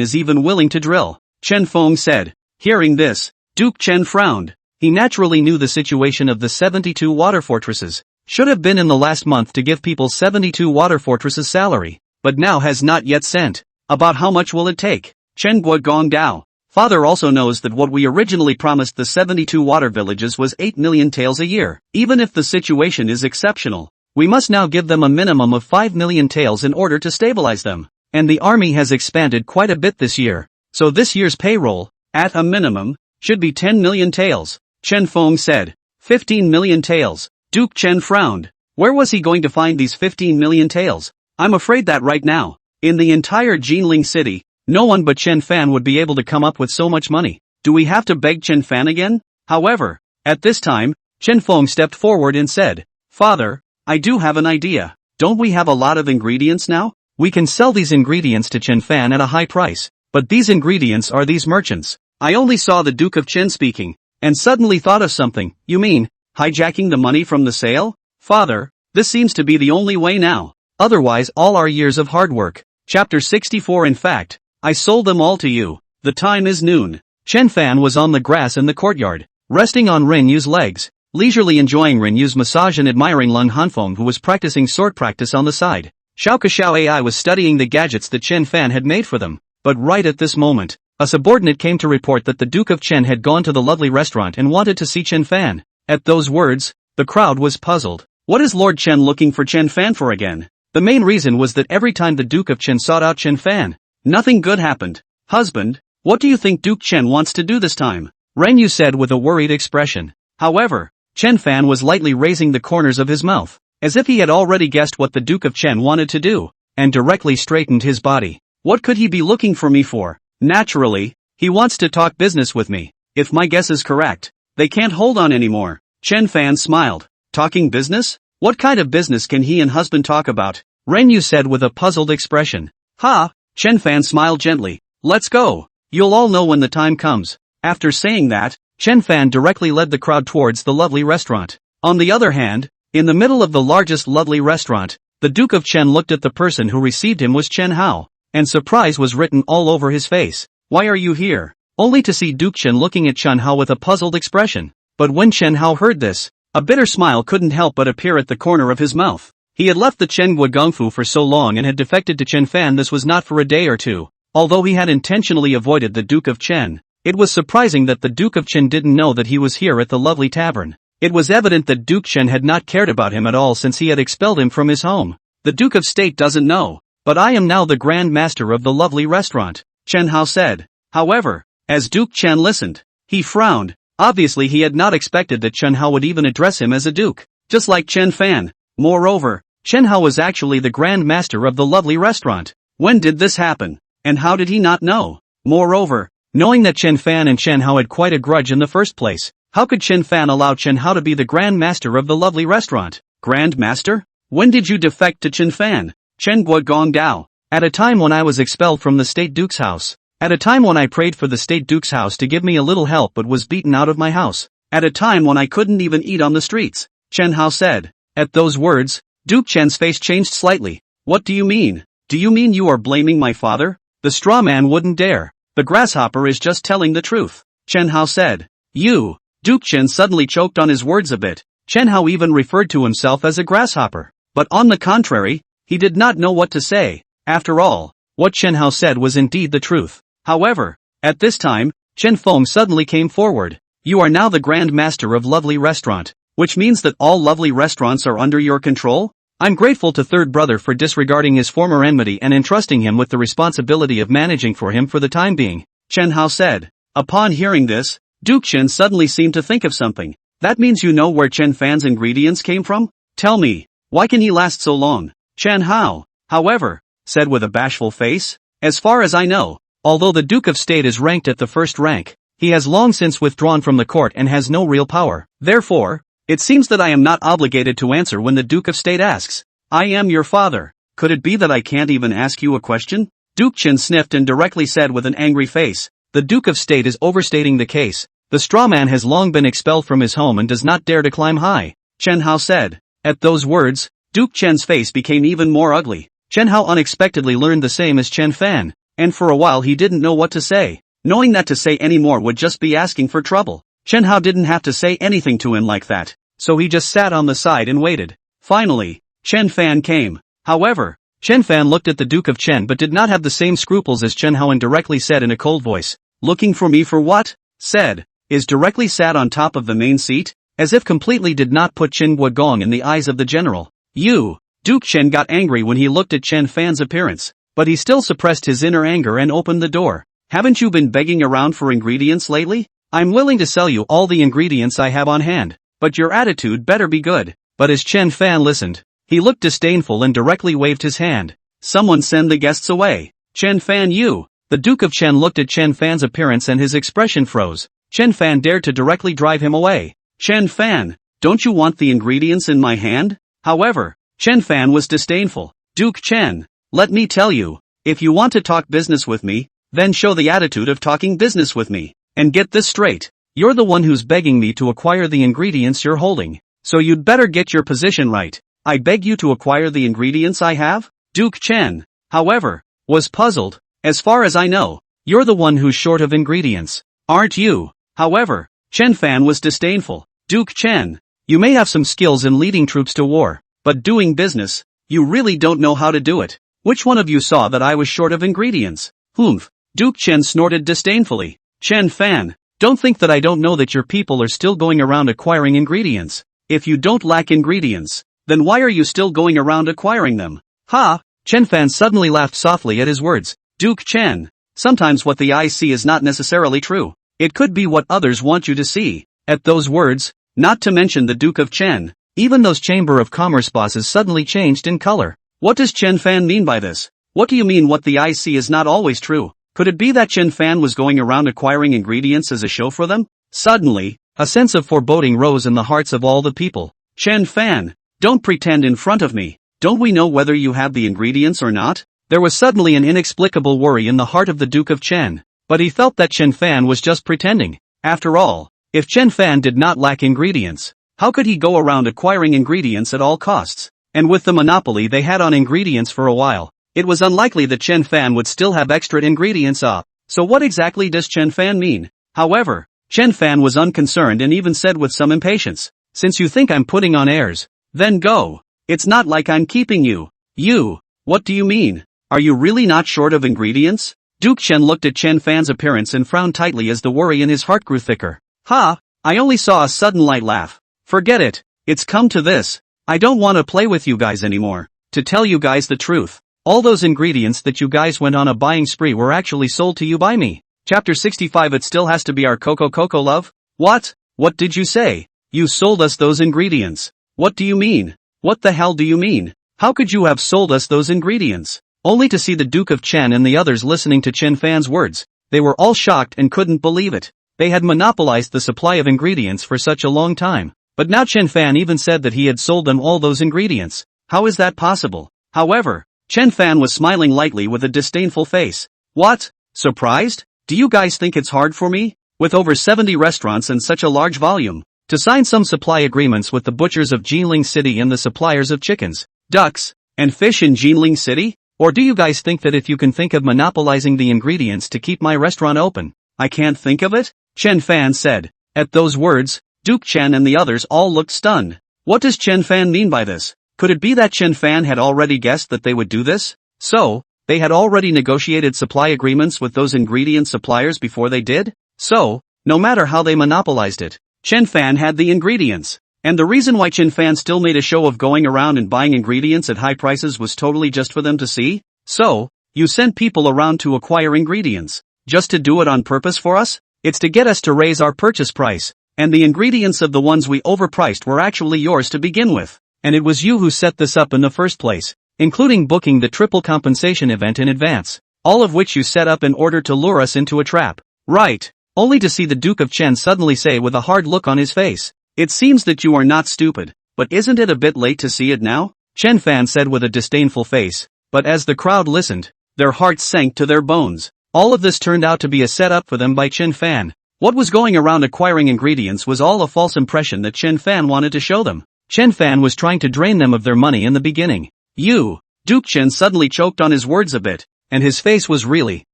[SPEAKER 1] is even willing to drill. Chen Feng said. Hearing this, Duke Chen frowned. He naturally knew the situation of the 72 water fortresses. Should have been in the last month to give people 72 water fortresses salary, but now has not yet sent. About how much will it take? Chen Guogong Dao. Father also knows that what we originally promised the 72 water villages was 8 million taels a year. Even if the situation is exceptional, we must now give them a minimum of 5 million taels in order to stabilize them. And the army has expanded quite a bit this year. So this year's payroll, at a minimum, should be 10 million taels. Chen Feng said. 15 million taels. Duke Chen frowned. Where was he going to find these 15 million taels? I'm afraid that right now, in the entire Jinling city, no one but Chen Fan would be able to come up with so much money. Do we have to beg Chen Fan again? However, at this time, Chen Feng stepped forward and said, Father, I do have an idea. Don't we have a lot of ingredients now? We can sell these ingredients to Chen Fan at a high price. But these ingredients are these merchants. I only saw the Duke of Chen speaking, and suddenly thought of something. You mean, hijacking the money from the sale? Father, this seems to be the only way now. Otherwise all our years of hard work. Chapter 64. In fact, I sold them all to you. The time is noon. Chen Fan was on the grass in the courtyard, resting on Ren Yu's legs. leisurely enjoying Renyu's massage and admiring Lung Hanfeng, who was practicing sword practice on the side. Xiao Kexiao AI was studying the gadgets that Chen Fan had made for them. But right at this moment, a subordinate came to report that the Duke of Chen had gone to the lovely restaurant and wanted to see Chen Fan. At those words, the crowd was puzzled. What is Lord Chen looking for Chen Fan for again? The main reason was that every time the Duke of Chen sought out Chen Fan, nothing good happened. Husband, what do you think Duke Chen wants to do this time? Renyu said with a worried expression. However, Chen Fan was lightly raising the corners of his mouth, as if he had already guessed what the Duke of Chen wanted to do, and directly straightened his body. What could he be looking for me for? Naturally, he wants to talk business with me. If my guess is correct, they can't hold on anymore. Chen Fan smiled. Talking business? What kind of business can he and husband talk about? Renyu said with a puzzled expression. Ha! Chen Fan smiled gently. Let's go. You'll all know when the time comes. After saying that, Chen Fan directly led the crowd towards the lovely restaurant. On the other hand, in the middle of the largest lovely restaurant, the Duke of Chen looked at the person who received him was Chen Hao, and surprise was written all over his face. Why are you here? Only to see Duke Chen looking at Chen Hao with a puzzled expression. But when Chen Hao heard this, a bitter smile couldn't help but appear at the corner of his mouth. He had left the Chen Guogongfu for so long and had defected to Chen Fan. This was not for a day or two. Although he had intentionally avoided the Duke of Chen, it was surprising that the Duke of Chen didn't know that he was here at the lovely tavern. It was evident that Duke Chen had not cared about him at all since he had expelled him from his home. The Duke of State doesn't know, but I am now the Grand Master of the lovely restaurant, Chen Hao said. However, as Duke Chen listened, he frowned. Obviously he had not expected that Chen Hao would even address him as a duke, just like Chen Fan. Moreover, Chen Hao was actually the Grand Master of the lovely restaurant. When did this happen? And how did he not know? Moreover, knowing that Chen Fan and Chen Hao had quite a grudge in the first place, how could Chen Fan allow Chen Hao to be the Grand Master of the lovely restaurant? Grand Master? When did you defect to Chen Fan? Chen Guogong Dao. At a time when I was expelled from the State Duke's house. At a time when I prayed for the State Duke's house to give me a little help but was beaten out of my house. At a time when I couldn't even eat on the streets, Chen Hao said. At those words, Duke Chen's face changed slightly. What do you mean? Do you mean you are blaming my father? The straw man wouldn't dare. The grasshopper is just telling the truth, Chen Hao said. You. Duke Chen suddenly choked on his words a bit. Chen Hao even referred to himself as a grasshopper. But on the contrary, he did not know what to say. After all, what Chen Hao said was indeed the truth. However, at this time, Chen Feng suddenly came forward. You are now the Grand Master of Lovely Restaurant, which means that all lovely restaurants are under your control? I'm grateful to third brother for disregarding his former enmity and entrusting him with the responsibility of managing for him for the time being, Chen Hao said. Upon hearing this, Duke Chen suddenly seemed to think of something. That means you know where Chen Fan's ingredients came from? Tell me, why can he last so long? Chen Hao, however, said with a bashful face. As far as I know, although the Duke of State is ranked at the first rank, he has long since withdrawn from the court and has no real power. Therefore, it seems that I am not obligated to answer when the Duke of State asks. I am your father. Could it be that I can't even ask you a question? Duke Chen sniffed and directly said with an angry face. The Duke of State is overstating the case. The straw man has long been expelled from his home and does not dare to climb high, Chen Hao said. At those words, Duke Chen's face became even more ugly. Chen Hao unexpectedly learned the same as Chen Fan, and for a while he didn't know what to say. Knowing that to say any more would just be asking for trouble, Chen Hao didn't have to say anything to him like that, so he just sat on the side and waited. Finally, Chen Fan came. However, Chen Fan looked at the Duke of Chen but did not have the same scruples as Chen Hao and directly said in a cold voice, looking for me for what? Said, is directly sat on top of the main seat, as if completely did not put Chen Guogong in the eyes of the general. You. Duke Chen got angry when he looked at Chen Fan's appearance, but he still suppressed his inner anger and opened the door. Haven't you been begging around for ingredients lately? I'm willing to sell you all the ingredients I have on hand, but your attitude better be good. But as Chen Fan listened, he looked disdainful and directly waved his hand. Someone send the guests away. Chen Fan you. The Duke of Chen looked at Chen Fan's appearance and his expression froze. Chen Fan dared to directly drive him away. Chen Fan, don't you want the ingredients in my hand? However, Chen Fan was disdainful. Duke Chen, let me tell you, if you want to talk business with me, then show the attitude of talking business with me. And get this straight, you're the one who's begging me to acquire the ingredients you're holding, so you'd better get your position right. I beg you to acquire the ingredients I have? Duke Chen, however, was puzzled. As far as I know, you're the one who's short of ingredients, aren't you? However, Chen Fan was disdainful. Duke Chen, You may have some skills in leading troops to war, but doing business, you really don't know how to do it. Which one of you saw that I was short of ingredients? Humph. Duke Chen snorted disdainfully. Chen Fan, don't think that I don't know that your people are still going around acquiring ingredients. If you don't lack ingredients, then why are you still going around acquiring them? Ha! Chen Fan suddenly laughed softly at his words. Duke Chen, sometimes what the eyes see is not necessarily true. It could be what others want you to see. At those words, not to mention the Duke of Chen, even those Chamber of Commerce bosses suddenly changed in color. What does Chen Fan mean by this? What do you mean what the eyes see is not always true? Could it be that Chen Fan was going around acquiring ingredients as a show for them? Suddenly, a sense of foreboding rose in the hearts of all the people. Chen Fan, don't pretend in front of me. Don't we know whether you have the ingredients or not? There was suddenly an inexplicable worry in the heart of the Duke of Chen, but he felt that Chen Fan was just pretending. After all, if Chen Fan did not lack ingredients, how could he go around acquiring ingredients at all costs? And with the monopoly they had on ingredients for a while, it was unlikely that Chen Fan would still have extra ingredients up. So what exactly does Chen Fan mean? However, Chen Fan was unconcerned and even said with some impatience, since you think I'm putting on airs, then go. It's not like I'm keeping you. You, what do you mean? Are you really not short of ingredients? Duke Chen looked at Chen Fan's appearance and frowned tightly as the worry in his heart grew thicker. Ha! I only saw a sudden light laugh. Forget it, it's come to this. I don't want to play with you guys anymore. To tell you guys the truth, all those ingredients that you guys went on a buying spree were actually sold to you by me. Chapter 65. It still has to be our Coco love? What? What did you say? You sold us those ingredients. What do you mean? What the hell do you mean? How could you have sold us those ingredients? Only to see the Duke of Chen and the others listening to Chen Fan's words. They were all shocked and couldn't believe it. They had monopolized the supply of ingredients for such a long time. But now Chen Fan even said that he had sold them all those ingredients. How is that possible? However, Chen Fan was smiling lightly with a disdainful face. What? Surprised? Do you guys think it's hard for me, with over 70 restaurants and such a large volume, to sign some supply agreements with the butchers of Jinling City and the suppliers of chickens, ducks, and fish in Jinling City? Or do you guys think that if you can think of monopolizing the ingredients to keep my restaurant open, I can't think of it? Chen Fan said. At those words, Duke Chen and the others all looked stunned. What does Chen Fan mean by this? Could it be that Chen Fan had already guessed that they would do this? So, they had already negotiated supply agreements with those ingredient suppliers before they did? So, no matter how they monopolized it, Chen Fan had the ingredients. And the reason why Chen Fan still made a show of going around and buying ingredients at high prices was totally just for them to see? So, you sent people around to acquire ingredients, just to do it on purpose for us? It's to get us to raise our purchase price. And the ingredients of the ones we overpriced were actually yours to begin with. And it was you who set this up in the first place, including booking the triple compensation event in advance, all of which you set up in order to lure us into a trap. Right. Only to see the Duke of Chen suddenly say with a hard look on his face, it seems that you are not stupid, but isn't it a bit late to see it now? Chen Fan said with a disdainful face, but as the crowd listened, their hearts sank to their bones. All of this turned out to be a setup for them by Chen Fan. What was going around acquiring ingredients was all a false impression that Chen Fan wanted to show them. Chen Fan was trying to drain them of their money in the beginning. Duke Chen suddenly choked on his words a bit, and his face was really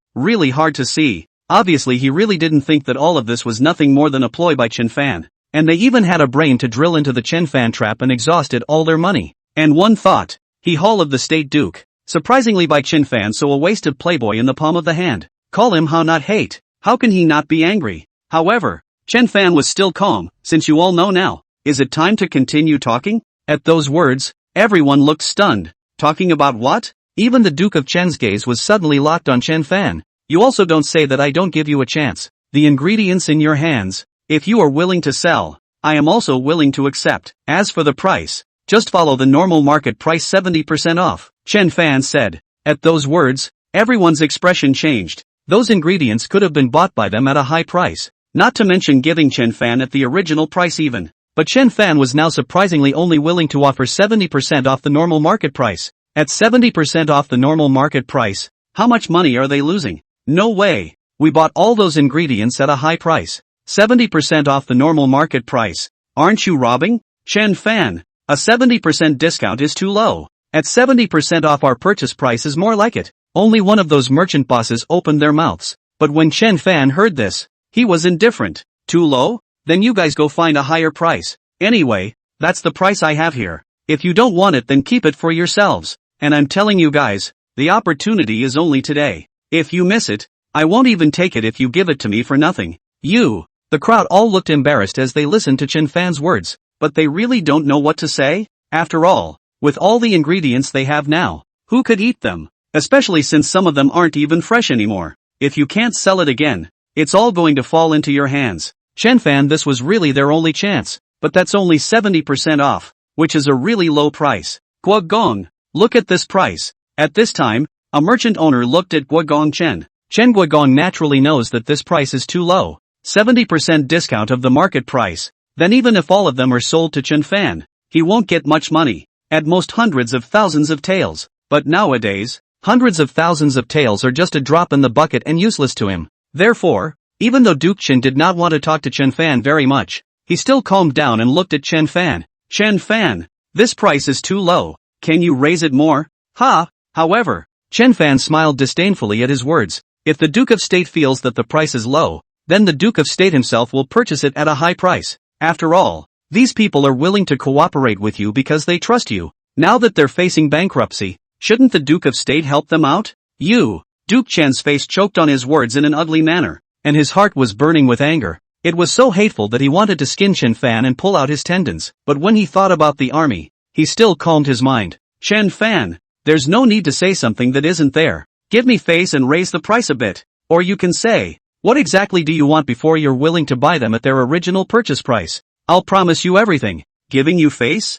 [SPEAKER 1] hard to see. Obviously he really didn't think that all of this was nothing more than a ploy by Chen Fan. And they even had a brain to drill into the Chen Fan trap and exhausted all their money. And one thought, he Hall of the State Duke. Surprisingly by Chen Fan, so a wasted playboy in the palm of the hand. Call him how not hate. How can he not be angry? However, Chen Fan was still calm. Since you all know now, is it time to continue talking? At those words, everyone looked stunned. Talking about what? Even the Duke of Chen's gaze was suddenly locked on Chen Fan. You also don't say that I don't give you a chance. The ingredients in your hands. If you are willing to sell, I am also willing to accept. As for the price, just follow the normal market price 70% off, Chen Fan said. At those words, everyone's expression changed. Those ingredients could have been bought by them at a high price, not to mention giving Chen Fan at the original price even. But Chen Fan was now surprisingly only willing to offer 70% off the normal market price. At 70% off the normal market price, how much money are they losing? No way. We bought all those ingredients at a high price. 70% off the normal market price. Aren't you robbing? Chen Fan, a 70% discount is too low. At 70% off our purchase price is more like it. Only one of those merchant bosses opened their mouths. But when Chen Fan heard this, he was indifferent. Too low? Then you guys go find a higher price. Anyway, That's the price I have here. If you don't want it, then keep it for yourselves. And I'm telling you guys, the opportunity is only today. If you miss it, I won't even take it if you give it to me for nothing. The crowd all looked embarrassed as they listened to Chen Fan's words, but they really don't know what to say. After all, with all the ingredients they have now, who could eat them? Especially since some of them aren't even fresh anymore. If you can't sell it again, it's all going to fall into your hands. Chen Fan, this was really their only chance, but that's only 70% off, which is a really low price. Guogong, look at this price. At this time, a merchant owner looked at Guogong Chen. Chen Guogong naturally knows that this price is too low. 70% discount of the market price. Then even if all of them are sold to Chen Fan, he won't get much money. At most hundreds of thousands of taels. But nowadays, hundreds of thousands of taels are just a drop in the bucket and useless to him. Therefore, even though Duke Chen did not want to talk to Chen Fan very much, he still calmed down and looked at Chen Fan. Chen Fan, this price is too low. Can you raise it more? However, Chen Fan smiled disdainfully at his words. If the Duke of State feels that the price is low, then the Duke of State himself will purchase it at a high price. After all, these people are willing to cooperate with you because they trust you. Now that they're facing bankruptcy, shouldn't the Duke of State help them out? Duke Chen's face choked on his words in an ugly manner, and his heart was burning with anger. It was so hateful that he wanted to skin Chen Fan and pull out his tendons, but when he thought about the army, he still calmed his mind. Chen Fan, there's no need to say something that isn't there. Give me face and raise the price a bit. Or you can say, what exactly do you want before you're willing to buy them at their original purchase price? I'll promise you everything. Giving you face?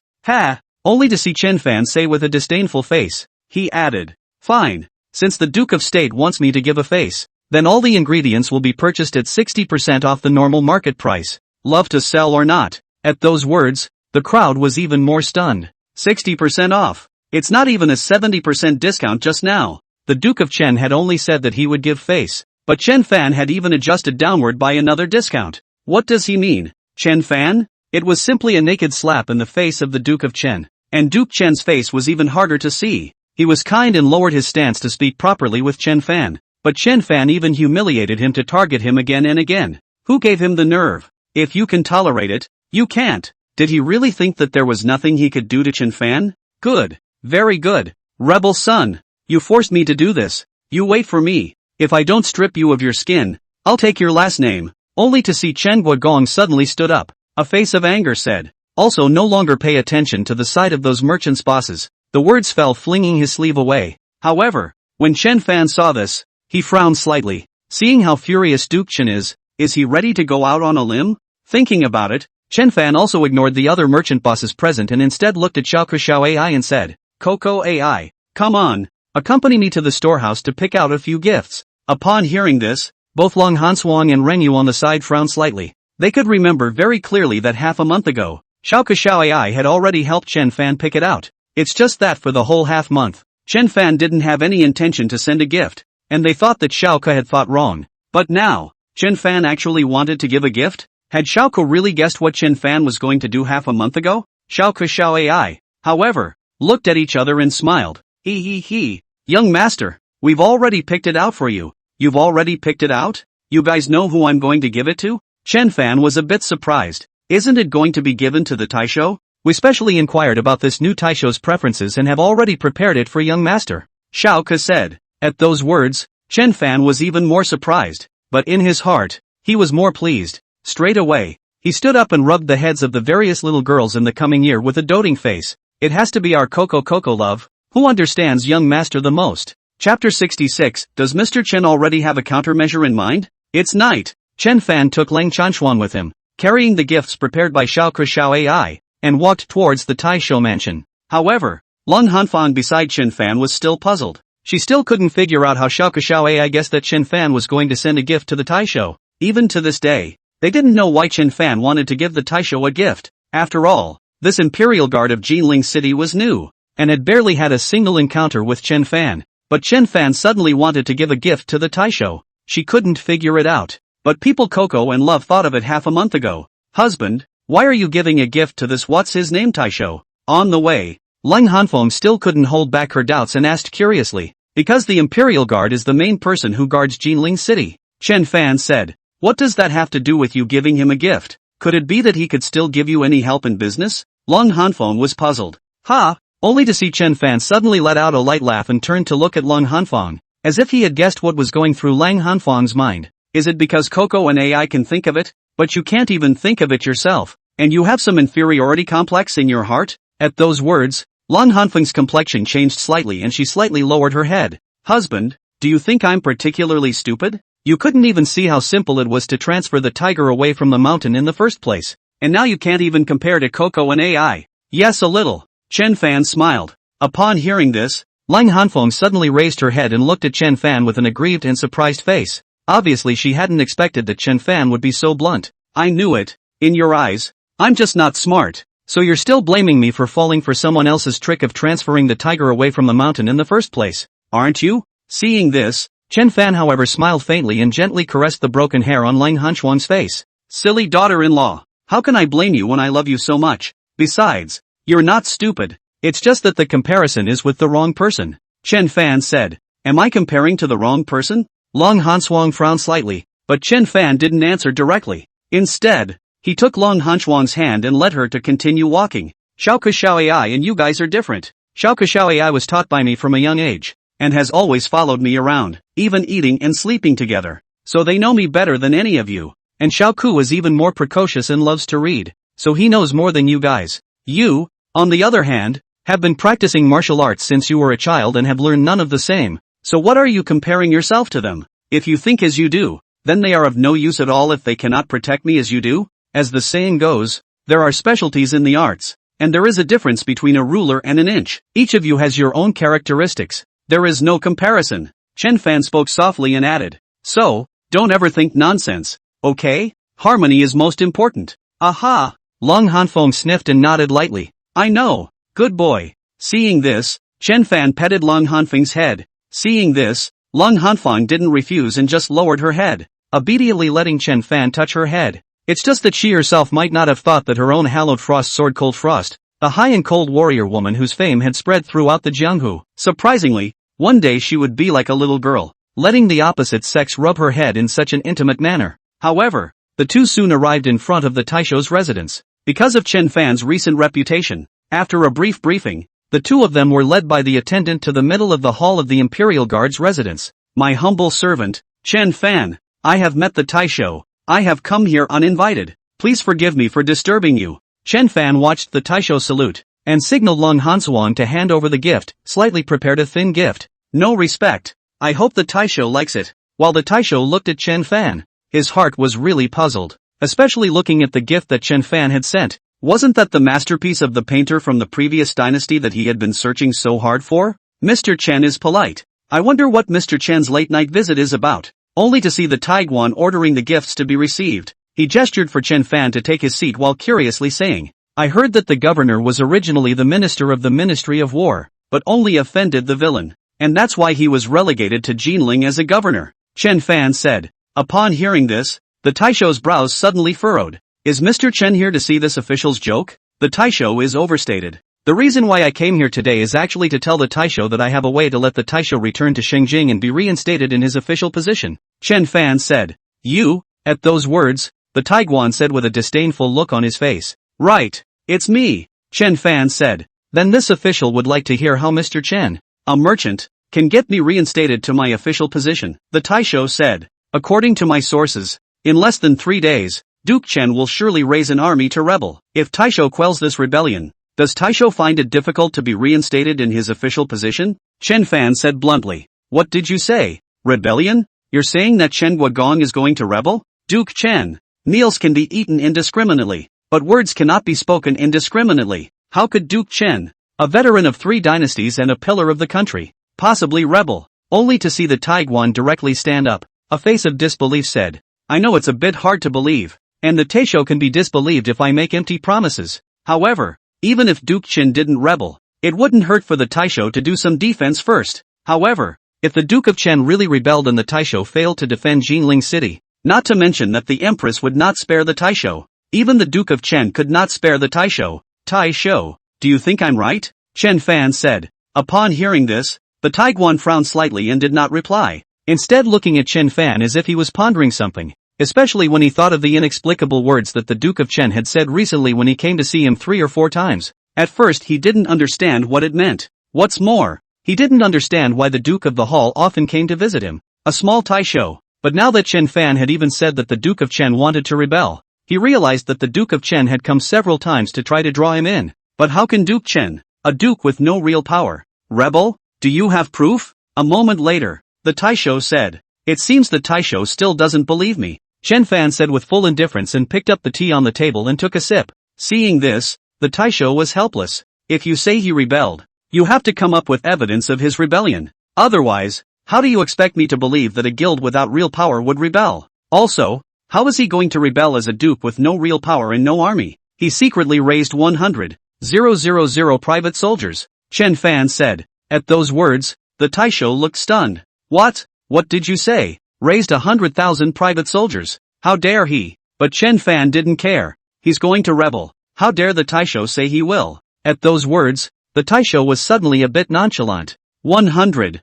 [SPEAKER 1] Only to see Chen Fan say with a disdainful face. He added, fine, since the Duke of State wants me to give a face, then all the ingredients will be purchased at 60% off the normal market price. Love to sell or not? At those words, the crowd was even more stunned. 60% off. It's not even a 70% discount just now. The Duke of Chen had only said that he would give face, but Chen Fan had even adjusted downward by another discount. What does he mean? Chen Fan? It was simply a naked slap in the face of the Duke of Chen. And Duke Chen's face was even harder to see. He was kind and lowered his stance to speak properly with Chen Fan. But Chen Fan even humiliated him to target him again and again. Who gave him the nerve? If you can tolerate it, you can't. Did he really think that there was nothing he could do to Chen Fan? Good. Very good. Rebel son. You forced me to do this. You wait for me. If I don't strip you of your skin, I'll take your last name. Only to see Chen Guogong suddenly stood up. A face of anger said. Also no longer pay attention to the sight of those merchants' bosses. The words fell, flinging his sleeve away. However, when Chen Fan saw this, he frowned slightly. Seeing how furious Duke Chen is he ready to go out on a limb? Thinking about it, Chen Fan also ignored the other merchant bosses present and instead looked at Xiao AI and said, Coco AI, come on, accompany me to the storehouse to pick out a few gifts. Upon hearing this, both Long Hanswang and Reng Yu on the side frowned slightly. They could remember very clearly that half a month ago, Xiao AI had already helped Chen Fan pick it out. It's just that for the whole half month, Chen Fan didn't have any intention to send a gift, and they thought that Xiao had thought wrong. But now, Chen Fan actually wanted to give a gift? Had Xiao really guessed what Chen Fan was going to do half a month ago? Xiao AI, however, looked at each other and smiled. Young master, we've already picked it out for you. You've already picked it out? You guys know who I'm going to give it to? Chen Fan was a bit surprised. Isn't it going to be given to the Taisho? We specially inquired about this new Taisho's preferences and have already prepared it for young master. Xiao said. At those words, Chen Fan was even more surprised, but in his heart, he was more pleased. Straight away, he stood up and rubbed the heads of the various little girls in the coming year with a doting face. It has to be our Coco love. Who understands young master the most? Chapter 66, does Mr. Chen already have a countermeasure in mind? It's night. Chen Fan took Lang Chanxuan with him, carrying the gifts prepared by Xiao AI, and walked towards the Taisho mansion. However, Long Hanfang beside Chen Fan was still puzzled. She still couldn't figure out how Xiao AI guessed that Chen Fan was going to send a gift to the Taisho. Even to this day, they didn't know why Chen Fan wanted to give the Taisho a gift. After all, this Imperial Guard of Jinling City was new, and had barely had a single encounter with Chen Fan. But Chen Fan suddenly wanted to give a gift to the Taisho. She couldn't figure it out. But people Coco and Love thought of it half a month ago. Husband, why are you giving a gift to this what's his name Taisho? On the way, Lang Hanfeng still couldn't hold back her doubts and asked curiously. Because the Imperial Guard is the main person who guards Jinling City. Chen Fan said. What does that have to do with you giving him a gift? Could it be that he could still give you any help in business? Long Hanfeng was puzzled. Ha! Only to see Chen Fan suddenly let out a light laugh and turned to look at Long Hanfeng, as if he had guessed what was going through Lang Hanfeng's mind. Is it because Coco and AI can think of it, but you can't even think of it yourself, and you have some inferiority complex in your heart? At those words, Long Hanfeng's complexion changed slightly and she slightly lowered her head. Husband, do you think I'm particularly stupid? You couldn't even see how simple it was to transfer the tiger away from the mountain in the first place, and now you can't even compare to Coco and AI. Yes, a little. Chen Fan smiled. Upon hearing this, Lang Hanfeng suddenly raised her head and looked at Chen Fan with an aggrieved and surprised face. Obviously she hadn't expected that Chen Fan would be so blunt. I knew it. In your eyes, I'm just not smart. So you're still blaming me for falling for someone else's trick of transferring the tiger away from the mountain in the first place, aren't you? Seeing this, Chen Fan however smiled faintly and gently caressed the broken hair on Lang Hanfeng's face. Silly daughter-in-law, how can I blame you when I love you so much? Besides, you're not stupid. It's just that the comparison is with the wrong person. Chen Fan said. Am I comparing to the wrong person? Long Hanfeng frowned slightly, but Chen Fan didn't answer directly. Instead, he took Long Hanfeng's hand and led her to continue walking. Xiaoke Xiao AI and you guys are different. Xiaoke Xiao AI was taught by me from a young age, and has always followed me around, even eating and sleeping together. So they know me better than any of you. And Xiaoku is even more precocious and loves to read, so he knows more than you guys. You, on the other hand, have been practicing martial arts since you were a child and have learned none of the same. So what are you comparing yourself to them? If you think as you do, then they are of no use at all if they cannot protect me as you do. As the saying goes, there are specialties in the arts, and there is a difference between a ruler and an inch. Each of you has your own characteristics. There is no comparison. Chen Fan spoke softly and added, so, don't ever think nonsense, okay? Harmony is most important. Aha! Long Hanfeng sniffed and nodded lightly. I know. Good boy. Seeing this, Chen Fan petted Long Hanfeng's head. Seeing this, Long Hanfeng didn't refuse and just lowered her head, obediently letting Chen Fan touch her head. It's just that she herself might not have thought that her own hallowed frost sword Cold Frost, a high and cold warrior woman whose fame had spread throughout the Jianghu. Surprisingly, one day she would be like a little girl, letting the opposite sex rub her head in such an intimate manner. However, the two soon arrived in front of the Taisho's residence. Because of Chen Fan's recent reputation, after a brief briefing, the two of them were led by the attendant to the middle of the hall of the Imperial Guard's residence. My humble servant, Chen Fan, I have met the Taisho. I have come here uninvited. Please forgive me for disturbing you. Chen Fan watched the Taisho salute, and signaled Long Hanfeng to hand over the gift, slightly prepared a thin gift. No respect. I hope the Taisho likes it. While the Taisho looked at Chen Fan, his heart was really puzzled, especially looking at the gift that Chen Fan had sent. Wasn't that the masterpiece of the painter from the previous dynasty that he had been searching so hard for? Mr. Chen is polite. I wonder what Mr. Chen's late-night visit is about. Only to see the Taiguan ordering the gifts to be received. He gestured for Chen Fan to take his seat while curiously saying, I heard that the governor was originally the minister of the Ministry of War, but only offended the villain, and that's why he was relegated to Jinling as a governor. Chen Fan said. Upon hearing this, the Taisho's brows suddenly furrowed. Is Mr. Chen here to see this official's joke? The Taisho is overstated. The reason why I came here today is actually to tell the Taisho that I have a way to let the Taisho return to Shengjing and be reinstated in his official position. Chen Fan said. You? At those words, the Taiguan said with a disdainful look on his face. Right, it's me, Chen Fan said. Then this official would like to hear how Mr. Chen, a merchant, can get me reinstated to my official position. The Taisho said. According to my sources, in less than 3 days, Duke Chen will surely raise an army to rebel. If Taisho quells this rebellion, does Taisho find it difficult to be reinstated in his official position? Chen Fan said bluntly. What did you say? Rebellion? You're saying that Chen Guogong is going to rebel? Duke Chen. Meals can be eaten indiscriminately, but words cannot be spoken indiscriminately. How could Duke Chen, a veteran of 3 dynasties and a pillar of the country, possibly rebel? Only to see the Taiguan directly stand up, a face of disbelief said. I know it's a bit hard to believe, and the Taisho can be disbelieved if I make empty promises. However, even if Duke Chen didn't rebel, it wouldn't hurt for the Taisho to do some defense first. However, if the Duke of Chen really rebelled and the Taisho failed to defend Jinling City, not to mention that the Empress would not spare the Taisho, even the Duke of Chen could not spare the Taisho. Taisho, do you think I'm right? Chen Fan said. Upon hearing this, the Taiguan frowned slightly and did not reply, instead looking at Chen Fan as if he was pondering something. especially when he thought of the inexplicable words that the Duke of Chen had said recently when he came to see him 3 or 4 times. At first he didn't understand what it meant. What's more, he didn't understand why the Duke of the Hall often came to visit him. A small taisho. But now that Chen Fan had even said that the Duke of Chen wanted to rebel, he realized that the Duke of Chen had come several times to try to draw him in. But how can Duke Chen, a duke with no real power, rebel? Do you have proof? A moment later, the taisho said. It seems the taisho still doesn't believe me. Chen Fan said with full indifference and picked up the tea on the table and took a sip. Seeing this, the taisho was helpless. If you say he rebelled, you have to come up with evidence of his rebellion. Otherwise, how do you expect me to believe that a guild without real power would rebel? Also, how is he going to rebel as a duke with no real power and no army? He secretly raised 100,000 private soldiers, Chen Fan said. At those words, the taisho looked stunned. What? What did you say? Raised 100,000 private soldiers? How dare he? But Chen Fan didn't care. He's going to rebel. How dare the taisho say he will? At those words, the taisho was suddenly a bit nonchalant. 100,000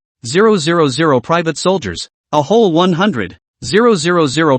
[SPEAKER 1] private soldiers. A whole 100,000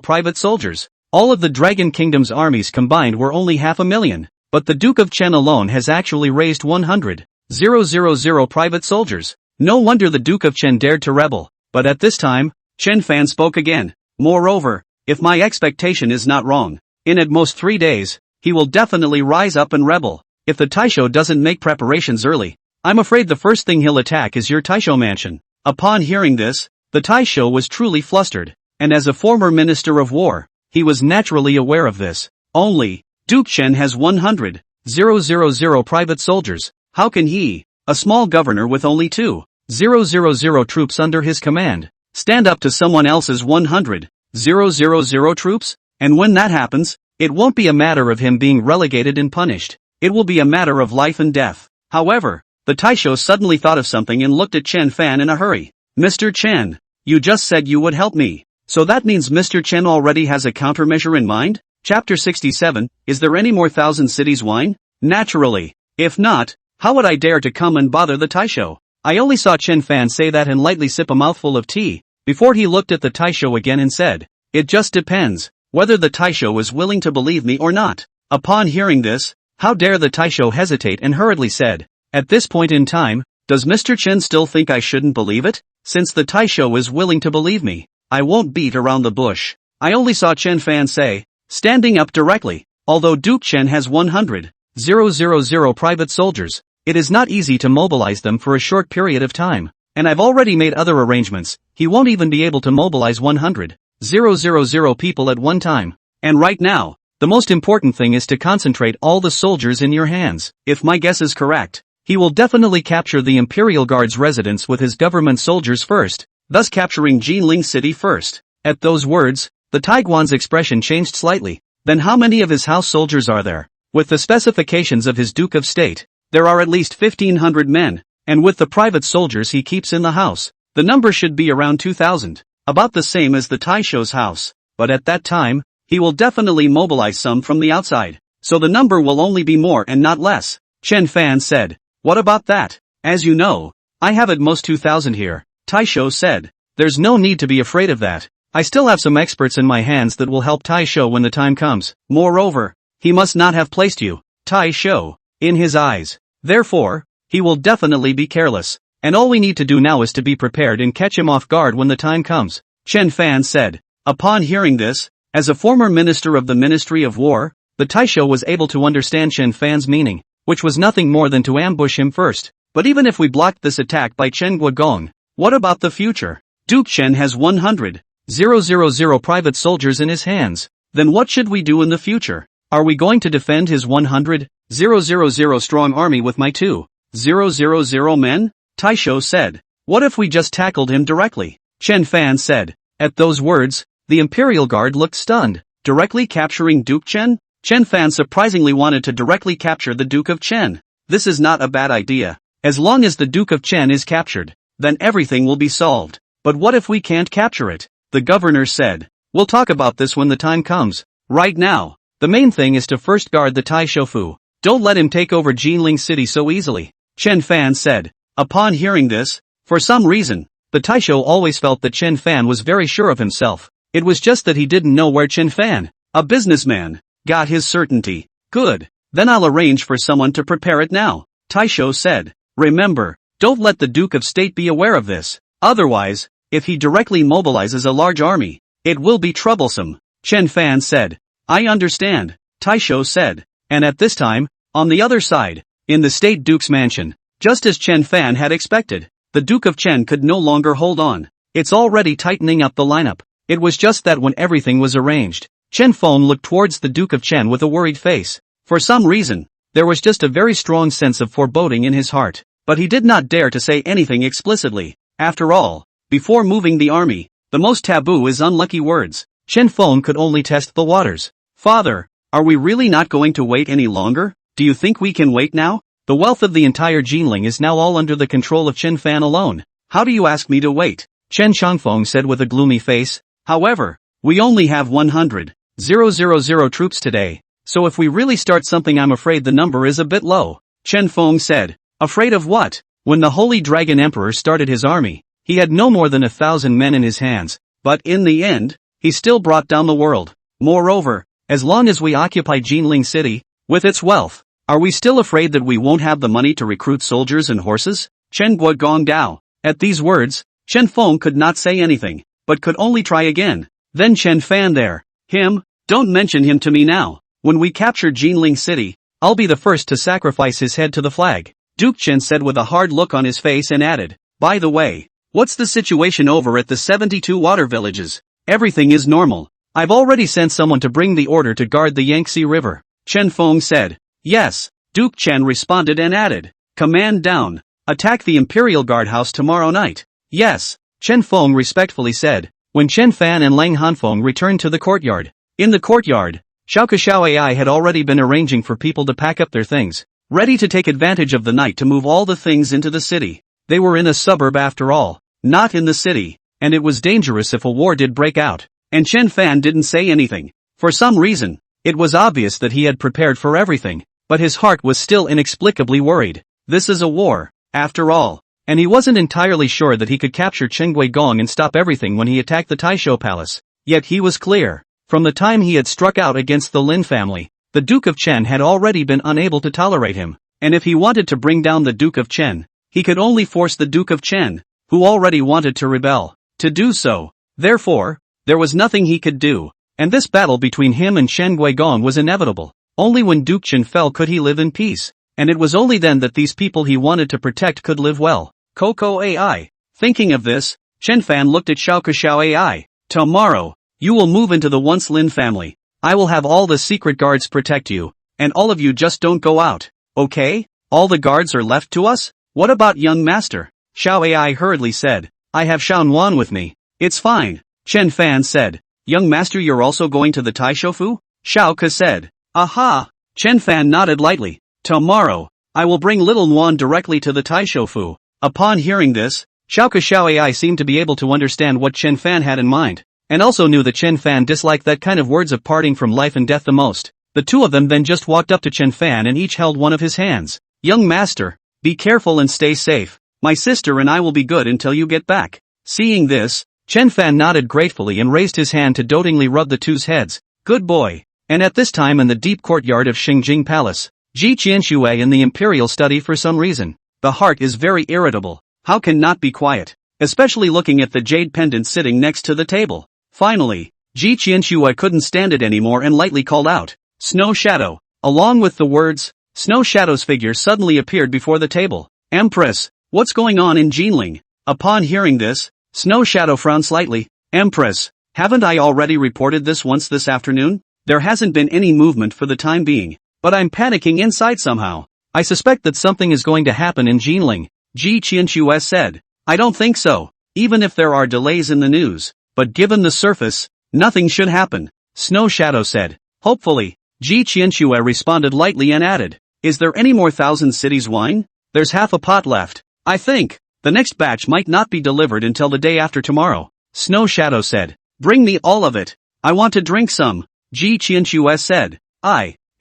[SPEAKER 1] private soldiers. All of the Dragon Kingdom's armies combined were only 500,000. But the Duke of Chen alone has actually raised 100,000 private soldiers. No wonder the Duke of Chen dared to rebel. But at this time, Chen Fan spoke again. Moreover, if my expectation is not wrong, in at most 3 days, he will definitely rise up and rebel. If the taisho doesn't make preparations early, I'm afraid the first thing he'll attack is your taisho mansion. Upon hearing this, the taisho was truly flustered, and as a former minister of war, he was naturally aware of this. Only, Duke Chen has 100,000 private soldiers. How can he, a small governor with only 2,000 troops under his command, stand up to someone else's 100,000 troops? And when that happens, it won't be a matter of him being relegated and punished. It will be a matter of life and death. However, the taisho suddenly thought of something and looked at Chen Fan in a hurry. Mr. Chen, you just said you would help me. So that means Mr. Chen already has a countermeasure in mind? Chapter 67, is there any more Thousand Cities wine? Naturally. If not, how would I dare to come and bother the taisho? I only saw Chen Fan say that and lightly sip a mouthful of tea, before he looked at the taisho again and said, it just depends, whether the taisho is willing to believe me or not. Upon hearing this, how dare the taisho hesitate and hurriedly said, at this point in time, does Mr. Chen still think I shouldn't believe it? Since the taisho is willing to believe me, I won't beat around the bush. I only saw Chen Fan say, standing up directly, although Duke Chen has 100,000 private soldiers, it is not easy to mobilize them for a short period of time, and I've already made other arrangements. He won't even be able to mobilize 100,000 people at one time. And right now, the most important thing is to concentrate all the soldiers in your hands. If my guess is correct, he will definitely capture the Imperial Guard's residence with his government soldiers first, thus capturing Jinling City first. At those words, the Taiguan's expression changed slightly. Then how many of his house soldiers are there? With the specifications of his Duke of State, there are at least 1,500 men, and with the private soldiers he keeps in the house, the number should be around 2,000, about the same as the taisho's house. But at that time, he will definitely mobilize some from the outside, so the number will only be more and not less. Chen Fan said, what about that? As you know, I have at most 2,000 here. Taisho said, there's no need to be afraid of that. I still have some experts in my hands that will help Taisho when the time comes. Moreover, he must not have placed you, Taisho, in his eyes. Therefore, he will definitely be careless, and all we need to do now is to be prepared and catch him off guard when the time comes. Chen Fan said. Upon hearing this, as a former minister of the Ministry of War, the taisho was able to understand Chen Fan's meaning, which was nothing more than to ambush him first. But even if we blocked this attack by Chen Guogong, what about the future? Duke Chen has 100,000 private soldiers in his hands. Then what should we do in the future? Are we going to defend his 100,000 strong army with my 2,000 men? Taisho said. What if we just tackled him directly? Chen Fan said. At those words, the Imperial Guard looked stunned. Directly capturing Duke Chen? Chen Fan surprisingly wanted to directly capture the Duke of Chen. This is not a bad idea. As long as the Duke of Chen is captured, then everything will be solved. But what if we can't capture it? The governor said. We'll talk about this when the time comes. Right now, the main thing is to first guard the Taishofu. Don't let him take over Jinling City so easily. Chen Fan said. Upon hearing this, for some reason, the Taisho always felt that Chen Fan was very sure of himself. It was just that he didn't know where Chen Fan, a businessman, got his certainty. Good. Then I'll arrange for someone to prepare it now, Taisho said. Remember, don't let the Duke of State be aware of this. Otherwise, if he directly mobilizes a large army, it will be troublesome, Chen Fan said. I understand, Taisho said. And at this time, on the other side, in the State Duke's mansion, just as Chen Fan had expected, the Duke of Chen could no longer hold on. It's already tightening up the lineup. It was just that when everything was arranged, Chen Feng looked towards the Duke of Chen with a worried face. For some reason, there was just a very strong sense of foreboding in his heart, but he did not dare to say anything explicitly. After all, before moving the army, the most taboo is unlucky words. Chen Feng could only test the waters. Father, are we really not going to wait any longer? Do you think we can wait now? The wealth of the entire Jinling is now all under the control of Chen Fan alone. How do you ask me to wait? Chen Changfeng said with a gloomy face. However, we only have 100,000 troops today, so if we really start something I'm afraid the number is a bit low, Chen Feng said. Afraid of what? When the Holy Dragon Emperor started his army, he had no more than 1,000 men in his hands, but in the end, he still brought down the world. Moreover, as long as we occupy Jinling City, with its wealth, are we still afraid that we won't have the money to recruit soldiers and horses? Chen Guogong Dao. At these words, Chen Feng could not say anything, but could only try again. Then Chen Fan there. Him? Don't mention him to me now. When we capture Jinling City, I'll be the first to sacrifice his head to the flag. Duke Chen said with a hard look on his face and added, by the way, what's the situation over at the 72 water villages? Everything is normal. I've already sent someone to bring the order to guard the Yangtze River. Chen Feng said. Yes, Duke Chen responded and added. Command down. Attack the Imperial Guardhouse tomorrow night. Yes, Chen Feng respectfully said. When Chen Fan and Lang Hanfeng returned to the courtyard. In the courtyard, Xiao Ai had already been arranging for people to pack up their things, ready to take advantage of the night to move all the things into the city. They were in a suburb after all, not in the city, and it was dangerous if a war did break out. And Chen Fan didn't say anything. For some reason, it was obvious that he had prepared for everything, but his heart was still inexplicably worried. This is a war, after all, and he wasn't entirely sure that he could capture Chengwei Gong and stop everything when he attacked the Taisho Palace. Yet he was clear. From the time he had struck out against the Lin family, the Duke of Chen had already been unable to tolerate him, and if he wanted to bring down the Duke of Chen, he could only force the Duke of Chen, who already wanted to rebel, to do so. Therefore, there was nothing he could do, and this battle between him and Shen Guigong was inevitable. Only when Duke Chen fell could he live in peace, and it was only then that these people he wanted to protect could live well. Coco AI. Thinking of this, Chen Fan looked at Xiao Ai. Tomorrow, you will move into the once Lin family. I will have all the secret guards protect you, and all of you just don't go out, okay? All the guards are left to us? What about young master? Xiao Ai hurriedly said. I have Xiao Nuan with me. It's fine, Chen Fan said. Young master, you're also going to the Taishofu? Xiao Ke said. Aha! Chen Fan nodded lightly. Tomorrow, I will bring little Nuan directly to the Taishofu. Upon hearing this, Xiao Ai seemed to be able to understand what Chen Fan had in mind, and also knew that Chen Fan disliked that kind of words of parting from life and death the most. The two of them then just walked up to Chen Fan and each held one of his hands. Young master, be careful and stay safe. My sister and I will be good until you get back. Seeing this, Chen Fan nodded gratefully and raised his hand to dotingly rub the two's heads. Good boy. And at this time in the deep courtyard of Xingjing Palace, Ji Qianxue in the imperial study for some reason, the heart is very irritable. How can not be quiet? Especially looking at the jade pendant sitting next to the table. Finally, Ji Qianxue couldn't stand it anymore and lightly called out, Snow Shadow. Along with the words, Snow Shadow's figure suddenly appeared before the table. Empress, what's going on in Jinling? Upon hearing this, Snow Shadow frowned slightly. Empress, haven't I already reported this once this afternoon? There hasn't been any movement for the time being, but I'm panicking inside somehow. I suspect that something is going to happen in Jinling, Ji Qianxue said. I don't think so, even if there are delays in the news, but given the surface, nothing should happen, Snow Shadow said. Hopefully, Ji Qianxue responded lightly and added, is there any more Thousand Cities wine? There's half a pot left. I think, the next batch might not be delivered until the day after tomorrow, Snow Shadow said. Bring me all of it. I want to drink some, Ji Qianxue said.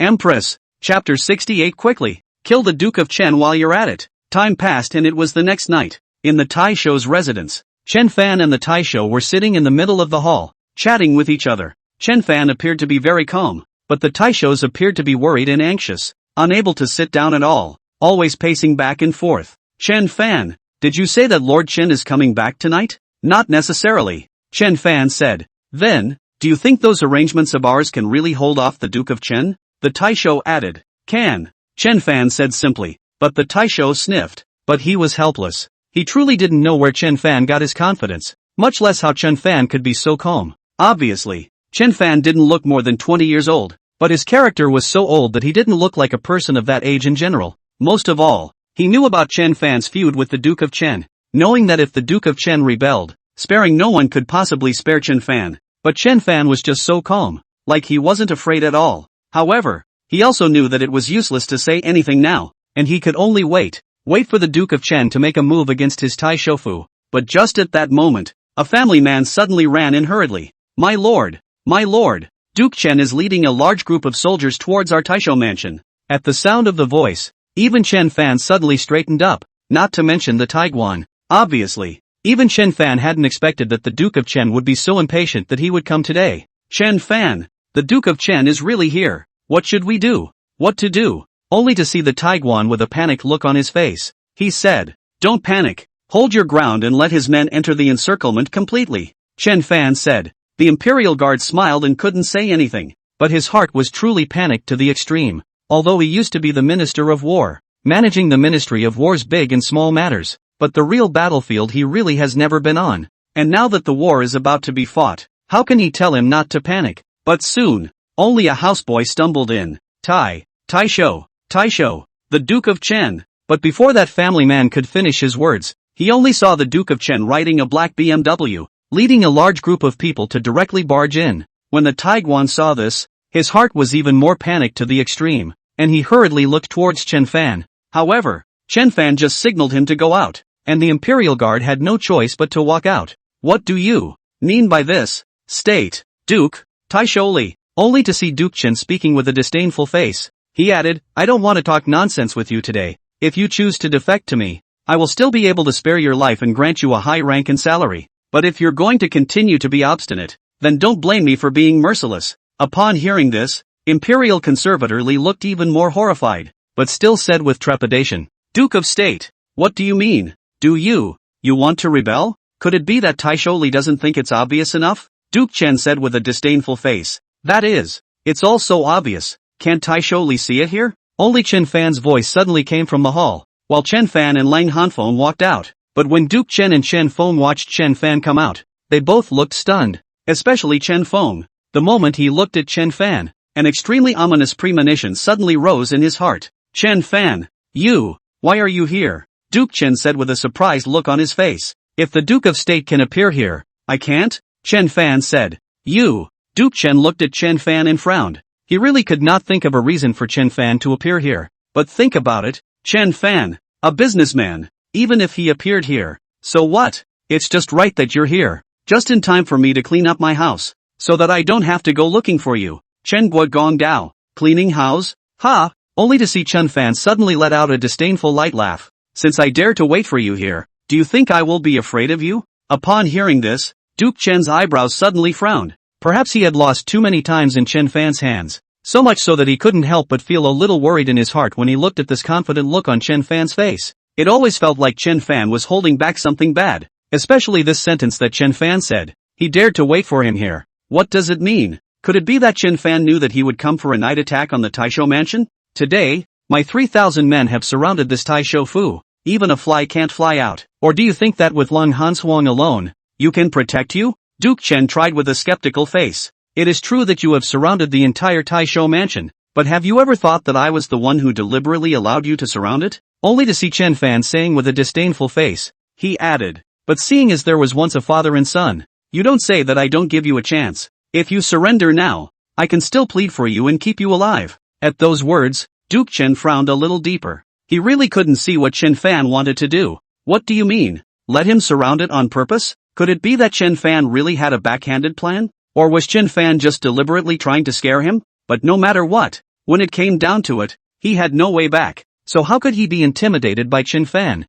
[SPEAKER 1] Empress, Chapter 68 quickly, kill the Duke of Chen while you're at it. Time passed and it was the next night. In the Taisho's residence, Chen Fan and the Taisho were sitting in the middle of the hall. chatting with each other. Chen Fan appeared to be very calm, but the Taishos appeared to be worried and anxious, unable to sit down at all, always pacing back and forth. Chen Fan, did you say that Lord Chen is coming back tonight? Not necessarily, Chen Fan said. Then, do you think those arrangements of ours can really hold off the Duke of Chen? The Taisho added. Can, Chen Fan said simply, but the Taisho sniffed. But he was helpless. He truly didn't know where Chen Fan got his confidence, much less how Chen Fan could be so calm. Obviously, Chen Fan didn't look more than 20 years old, but his character was so old that he didn't look like a person of that age in general. Most of all, he knew about Chen Fan's feud with the Duke of Chen, knowing that if the Duke of Chen rebelled, sparing no one could possibly spare Chen Fan. But Chen Fan was just so calm, like he wasn't afraid at all. However, he also knew that it was useless to say anything now, and he could only wait for the Duke of Chen to make a move against his Tai Shofu. But just at that moment, a family man suddenly ran in hurriedly. My lord, Duke Chen is leading a large group of soldiers towards our Taisho mansion. At the sound of the voice, even Chen Fan suddenly straightened up, not to mention the Taiguan. Obviously, even Chen Fan hadn't expected that the Duke of Chen would be so impatient that he would come today. Chen Fan, the Duke of Chen is really here. What should we do? What to do? Only to see the Taiguan with a panicked look on his face. He said, don't panic, hold your ground and let his men enter the encirclement completely. Chen Fan said. The Imperial Guard smiled and couldn't say anything, but his heart was truly panicked to the extreme. Although he used to be the Minister of War, managing the Ministry of War's big and small matters, but the real battlefield he really has never been on. And now that the war is about to be fought, how can he tell him not to panic? But soon, only a houseboy stumbled in. Taisho, the Duke of Chen. But before that family man could finish his words, he only saw the Duke of Chen riding a black BMW, leading a large group of people to directly barge in. When the Taiguan saw this, his heart was even more panicked to the extreme, and he hurriedly looked towards Chen Fan. However, Chen Fan just signaled him to go out, and the Imperial Guard had no choice but to walk out. What do you mean by this? State, Duke, Taisholi, only to see Duke Chen speaking with a disdainful face. He added, I don't want to talk nonsense with you today. If you choose to defect to me, I will still be able to spare your life and grant you a high rank and salary. But if you're going to continue to be obstinate, then don't blame me for being merciless. Upon hearing this, Imperial Conservator Li looked even more horrified, but still said with trepidation, Duke of State, what do you mean? Do you want to rebel? Could it be that Taisho Li doesn't think it's obvious enough? Duke Chen said with a disdainful face. That is, it's all so obvious. Can't Taisho Li see it here? Only Chen Fan's voice suddenly came from the hall, while Chen Fan and Lang Hanfeng walked out. But when Duke Chen and Chen Feng watched Chen Fan come out, they both looked stunned, especially Chen Feng. The moment he looked at Chen Fan, an extremely ominous premonition suddenly rose in his heart. Chen Fan, why are you here? Duke Chen said with a surprised look on his face. If the Duke of State can appear here, I can't? Chen Fan said. Duke Chen looked at Chen Fan and frowned. He really could not think of a reason for Chen Fan to appear here. But think about it, Chen Fan, a businessman. Even if he appeared here, so what? It's just right that you're here, just in time for me to clean up my house, so that I don't have to go looking for you. Chen Guogong Dao, cleaning house? Ha! Only to see Chen Fan suddenly let out a disdainful light laugh. Since I dare to wait for you here, do you think I will be afraid of you? Upon hearing this, Duke Chen's eyebrows suddenly frowned. Perhaps he had lost too many times in Chen Fan's hands, so much so that he couldn't help but feel a little worried in his heart when he looked at this confident look on Chen Fan's face. It always felt like Chen Fan was holding back something bad, especially this sentence that Chen Fan said. He dared to wait for him here. What does it mean? Could it be that Chen Fan knew that he would come for a night attack on the Taisho mansion? Today, my 3,000 men have surrounded this Taisho Fu. Even a fly can't fly out. Or do you think that with Lung Hanshuang alone, you can protect you? Duke Chen tried with a skeptical face. It is true that you have surrounded the entire Taisho mansion, but have you ever thought that I was the one who deliberately allowed you to surround it? Only to see Chen Fan saying with a disdainful face. He added, but seeing as there was once a father and son, you don't say that I don't give you a chance. If you surrender now, I can still plead for you and keep you alive. At those words, Duke Chen frowned a little deeper. He really couldn't see what Chen Fan wanted to do. What do you mean? Let him surround it on purpose? Could it be that Chen Fan really had a backhanded plan? Or was Chen Fan just deliberately trying to scare him? But no matter what, when it came down to it, he had no way back. So how could he be intimidated by Chen Fan?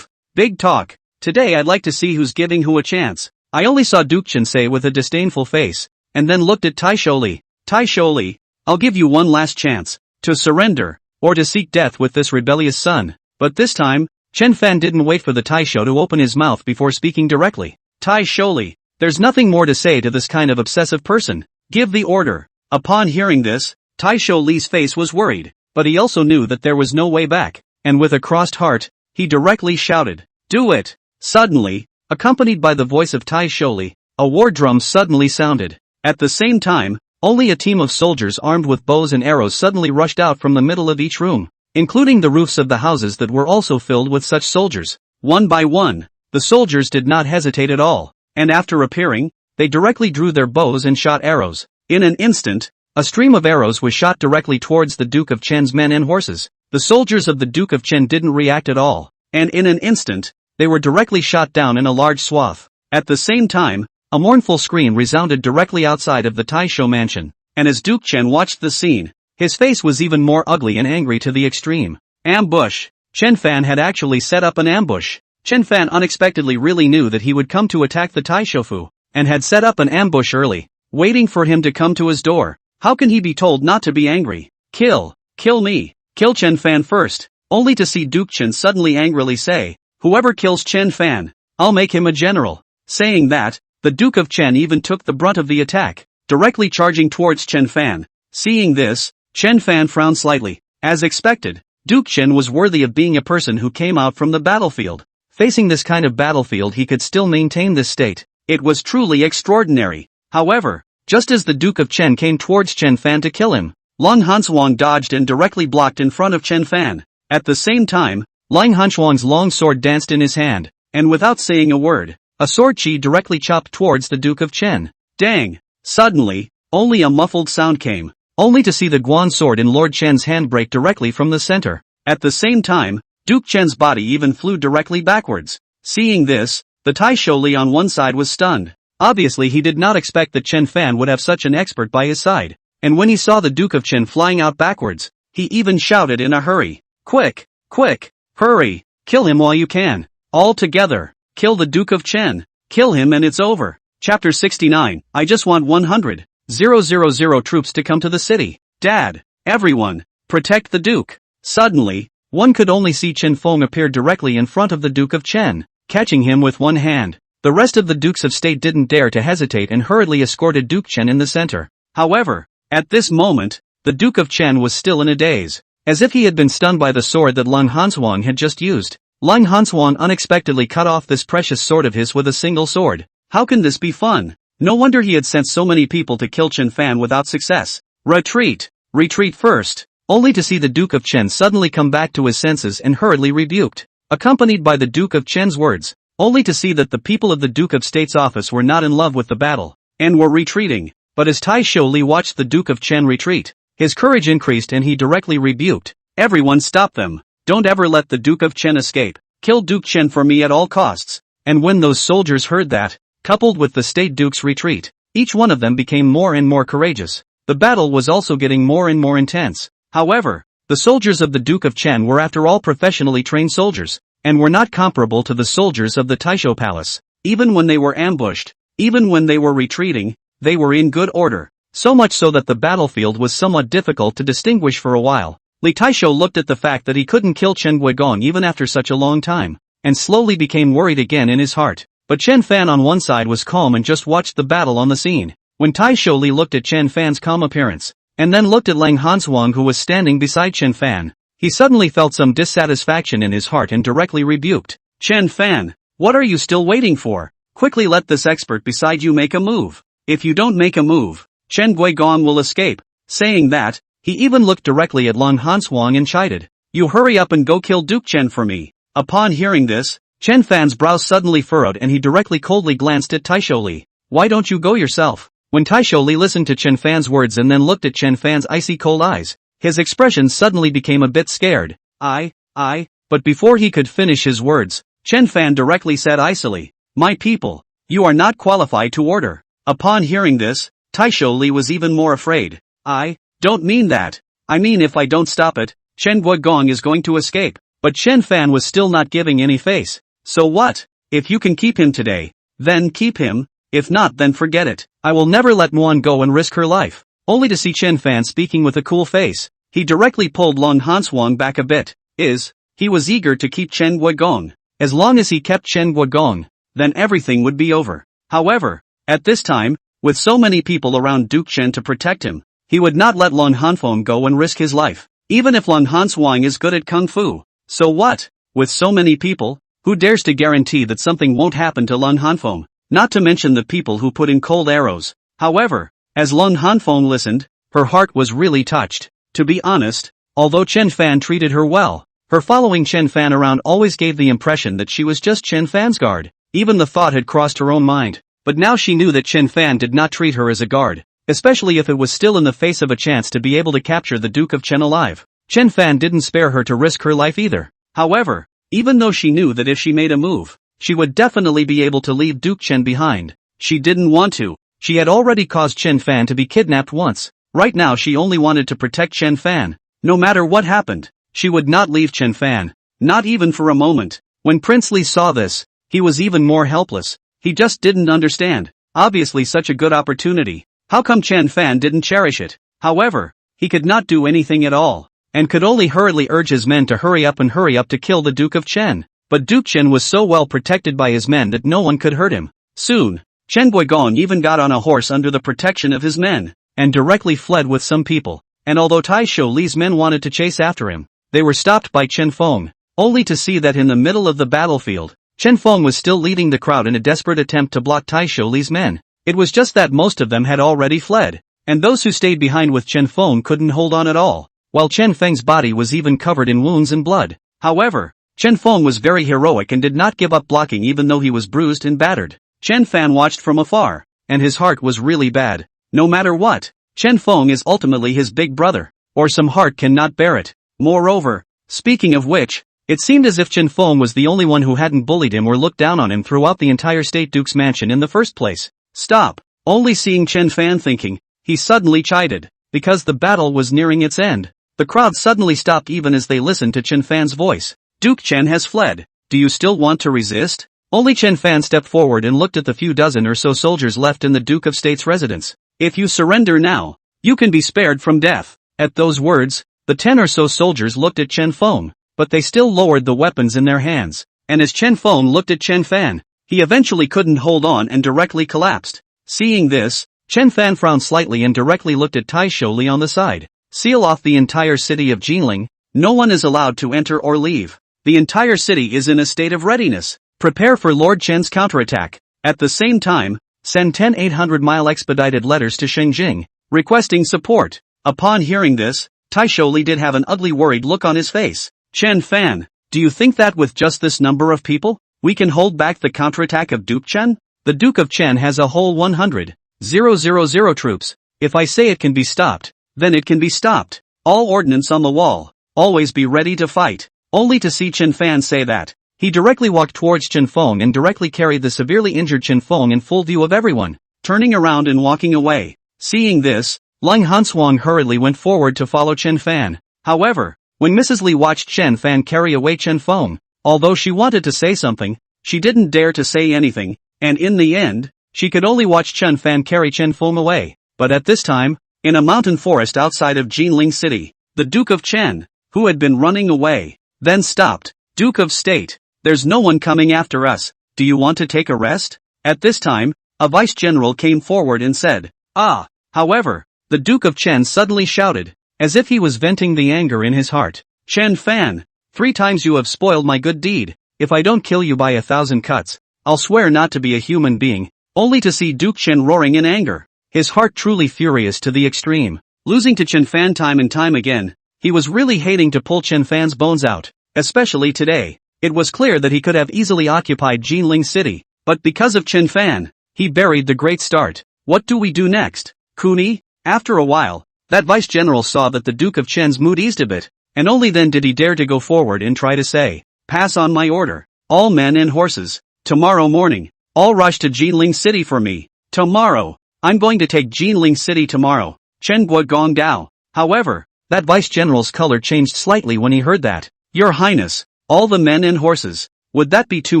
[SPEAKER 1] Big talk. Today I'd like to see who's giving who a chance. I only saw Duke Chen say with a disdainful face, and then looked at Taisho Li. Taisho Li, I'll give you one last chance, to surrender, or to seek death with this rebellious son. But this time, Chen Fan didn't wait for the Taisho to open his mouth before speaking directly. Taisho Li, there's nothing more to say to this kind of obsessive person. Give the order. Upon hearing this, Taisho Li's face was worried, but he also knew that there was no way back, and with a crossed heart, he directly shouted, "Do it!" Suddenly, accompanied by the voice of Taisho Li, a war drum suddenly sounded. At the same time, only a team of soldiers armed with bows and arrows suddenly rushed out from the middle of each room, including the roofs of the houses that were also filled with such soldiers. One by one, the soldiers did not hesitate at all, and after appearing, they directly drew their bows and shot arrows. In an instant, a stream of arrows was shot directly towards the Duke of Chen's men and horses. The soldiers of the Duke of Chen didn't react at all, and in an instant, they were directly shot down in a large swath. At the same time, a mournful scream resounded directly outside of the Taisho mansion, and as Duke Chen watched the scene, his face was even more ugly and angry to the extreme. Ambush! Chen Fan had actually set up an ambush. Chen Fan unexpectedly really knew that he would come to attack the Taishofu, and had set up an ambush early, waiting for him to come to his door. How can he be told not to be angry? Kill me, kill Chen Fan first, only to see Duke Chen suddenly angrily say, "Whoever kills Chen Fan, I'll make him a general." Saying that, the Duke of Chen even took the brunt of the attack, directly charging towards Chen Fan. Seeing this, Chen Fan frowned slightly. As expected, Duke Chen was worthy of being a person who came out from the battlefield. Facing this kind of battlefield he could still maintain this state. It was truly extraordinary. However, just as the Duke of Chen came towards Chen Fan to kill him, Lang Hansuang dodged and directly blocked in front of Chen Fan. At the same time, Lang Hansuang's long sword danced in his hand, and without saying a word, a sword chi directly chopped towards the Duke of Chen. Dang! Suddenly, only a muffled sound came, only to see the Guan sword in Lord Chen's hand break directly from the center. At the same time, Duke Chen's body even flew directly backwards. Seeing this, the Taisho Li on one side was stunned. Obviously he did not expect that Chen Fan would have such an expert by his side, and when he saw the Duke of Chen flying out backwards, he even shouted in a hurry, "Quick! Quick! Hurry! Kill him while you can! All together! Kill the Duke of Chen! Kill him and it's over!" Chapter 69, I just want 100,000 troops to come to the city. Dad! Everyone! Protect the Duke! Suddenly, one could only see Chen Feng appear directly in front of the Duke of Chen, catching him with one hand. The rest of the Dukes of State didn't dare to hesitate and hurriedly escorted Duke Chen in the center. However, at this moment, the Duke of Chen was still in a daze, as if he had been stunned by the sword that Lang Hansuang had just used. Lang Hansuang unexpectedly cut off this precious sword of his with a single sword. How can this be fun? No wonder he had sent so many people to kill Chen Fan without success. Retreat! Retreat first! Only to see the Duke of Chen suddenly come back to his senses and hurriedly rebuked, accompanied by the Duke of Chen's words, only to see that the people of the Duke of State's office were not in love with the battle, and were retreating. But as Taisho Li watched the Duke of Chen retreat, his courage increased and he directly rebuked, "Everyone stop them! Don't ever let the Duke of Chen escape! Kill Duke Chen for me at all costs!" And when those soldiers heard that, coupled with the State Duke's retreat, each one of them became more and more courageous. The battle was also getting more and more intense. However, the soldiers of the Duke of Chen were after all professionally trained soldiers, and were not comparable to the soldiers of the Taisho Palace. Even when they were ambushed, even when they were retreating, they were in good order, so much so that the battlefield was somewhat difficult to distinguish for a while. Li Taisho looked at the fact that he couldn't kill Chen Guigong even after such a long time, and slowly became worried again in his heart. But Chen Fan on one side was calm and just watched the battle on the scene. When Taisho Li looked at Chen Fan's calm appearance, and then looked at Lang Hansuang who was standing beside Chen Fan, he suddenly felt some dissatisfaction in his heart and directly rebuked, "Chen Fan, what are you still waiting for? Quickly let this expert beside you make a move. If you don't make a move, Chen Guigong will escape." Saying that, he even looked directly at Lang Hansuang and chided, "You hurry up and go kill Duke Chen for me." Upon hearing this, Chen Fan's brows suddenly furrowed and he directly coldly glanced at Taisho Li. "Why don't you go yourself?" When Taisho Li listened to Chen Fan's words and then looked at Chen Fan's icy cold eyes, his expression suddenly became a bit scared. But before he could finish his words, Chen Fan directly said icily, "My people, you are not qualified to order." Upon hearing this, Taisho Li was even more afraid. "I don't mean that. I mean if I don't stop it, Chen Guigong is going to escape." But Chen Fan was still not giving any face. "So what? If you can keep him today, then keep him, if not then forget it. I will never let Muan go and risk her life. Only to see Chen Fan speaking with a cool face. He directly pulled Long Hanswang back a bit. He was eager to keep Chen Guogong. As long as he kept Chen Guogong, then everything would be over. However, at this time, with so many people around Duke Chen to protect him, he would not let Long Hanfeng go and risk his life. Even if Long Hanswang is good at kung fu. So what? With so many people, who dares to guarantee that something won't happen to Long Hanfeng? Not to mention the people who put in cold arrows. However, as Long Hanfeng listened, her heart was really touched. To be honest, although Chen Fan treated her well, her following Chen Fan around always gave the impression that she was just Chen Fan's guard. Even the thought had crossed her own mind. But now she knew that Chen Fan did not treat her as a guard, especially if it was still in the face of a chance to be able to capture the Duke of Chen alive. Chen Fan didn't spare her to risk her life either. However, even though she knew that if she made a move, she would definitely be able to leave Duke Chen behind, she didn't want to. She had already caused Chen Fan to be kidnapped once. Right now she only wanted to protect Chen Fan. No matter what happened, she would not leave Chen Fan, not even for a moment. When Prince Li saw this, he was even more helpless. He just didn't understand. Obviously such a good opportunity. How come Chen Fan didn't cherish it? However, he could not do anything at all, and could only hurriedly urge his men to hurry up to kill the Duke of Chen. But Duke Chen was so well protected by his men that no one could hurt him. Soon, Chen Guigong even got on a horse under the protection of his men, and directly fled with some people. And although Tai Shou Li's men wanted to chase after him, they were stopped by Chen Feng, only to see that in the middle of the battlefield, Chen Feng was still leading the crowd in a desperate attempt to block Tai Shou Li's men. It was just that most of them had already fled, and those who stayed behind with Chen Feng couldn't hold on at all, while Chen Feng's body was even covered in wounds and blood. However, Chen Feng was very heroic and did not give up blocking even though he was bruised and battered. Chen Fan watched from afar, and his heart was really bad. No matter what, Chen Feng is ultimately his big brother, or some heart cannot bear it. Moreover, speaking of which, it seemed as if Chen Feng was the only one who hadn't bullied him or looked down on him throughout the entire State Duke's mansion in the first place. Stop! Only seeing Chen Fan thinking, he suddenly chided, because the battle was nearing its end. The crowd suddenly stopped even as they listened to Chen Fan's voice. Duke Chen has fled. Do you still want to resist? Only Chen Fan stepped forward and looked at the few dozen or so soldiers left in the Duke of State's residence. If you surrender now, you can be spared from death. At those words, the 10 or so soldiers looked at Chen Feng, but they still lowered the weapons in their hands. And as Chen Feng looked at Chen Fan, he eventually couldn't hold on and directly collapsed. Seeing this, Chen Fan frowned slightly and directly looked at Tai Shou Li on the side. Seal off the entire city of Jinling. No one is allowed to enter or leave. The entire city is in a state of readiness. Prepare for Lord Chen's counterattack. At the same time, send 10 800-mile expedited letters to Shengjing, requesting support. Upon hearing this, Tai Shou Li did have an ugly worried look on his face. Chen Fan, do you think that with just this number of people, we can hold back the counterattack of Duke Chen? The Duke of Chen has a whole 100,000 troops. If I say it can be stopped, then it can be stopped. All ordnance on the wall. Always be ready to fight. Only to see Chen Fan say that, he directly walked towards Chen Feng and directly carried the severely injured Chen Feng in full view of everyone, turning around and walking away. Seeing this, Long Hanswang hurriedly went forward to follow Chen Fan. However, when Mrs. Li watched Chen Fan carry away Chen Feng, although she wanted to say something, she didn't dare to say anything, and in the end, she could only watch Chen Fan carry Chen Feng away. But at this time, in a mountain forest outside of Jinling City, the Duke of Chen, who had been running away, then stopped. Duke of State, there's no one coming after us. Do you want to take a rest? At this time, a vice general came forward and said, However, the Duke of Chen suddenly shouted, as if he was venting the anger in his heart. Chen Fan, 3 times you have spoiled my good deed. If I don't kill you by 1,000 cuts, I'll swear not to be a human being. Only to see Duke Chen roaring in anger, his heart truly furious to the extreme. Losing to Chen Fan time and time again, he was really hating to pull Chen Fan's bones out, especially today. It was clear that he could have easily occupied Jinling City, but because of Chen Fan, he buried the great start. What do we do next, Kuni? After a while, that vice general saw that the Duke of Chen's mood eased a bit, and only then did he dare to go forward and try to say, pass on my order. All men and horses, tomorrow morning, all rush to Jinling City for me. Tomorrow, I'm going to take Jinling City tomorrow. Chen Guogong Dao. However, that vice general's color changed slightly when he heard that. Your Highness, all the men and horses. Would that be too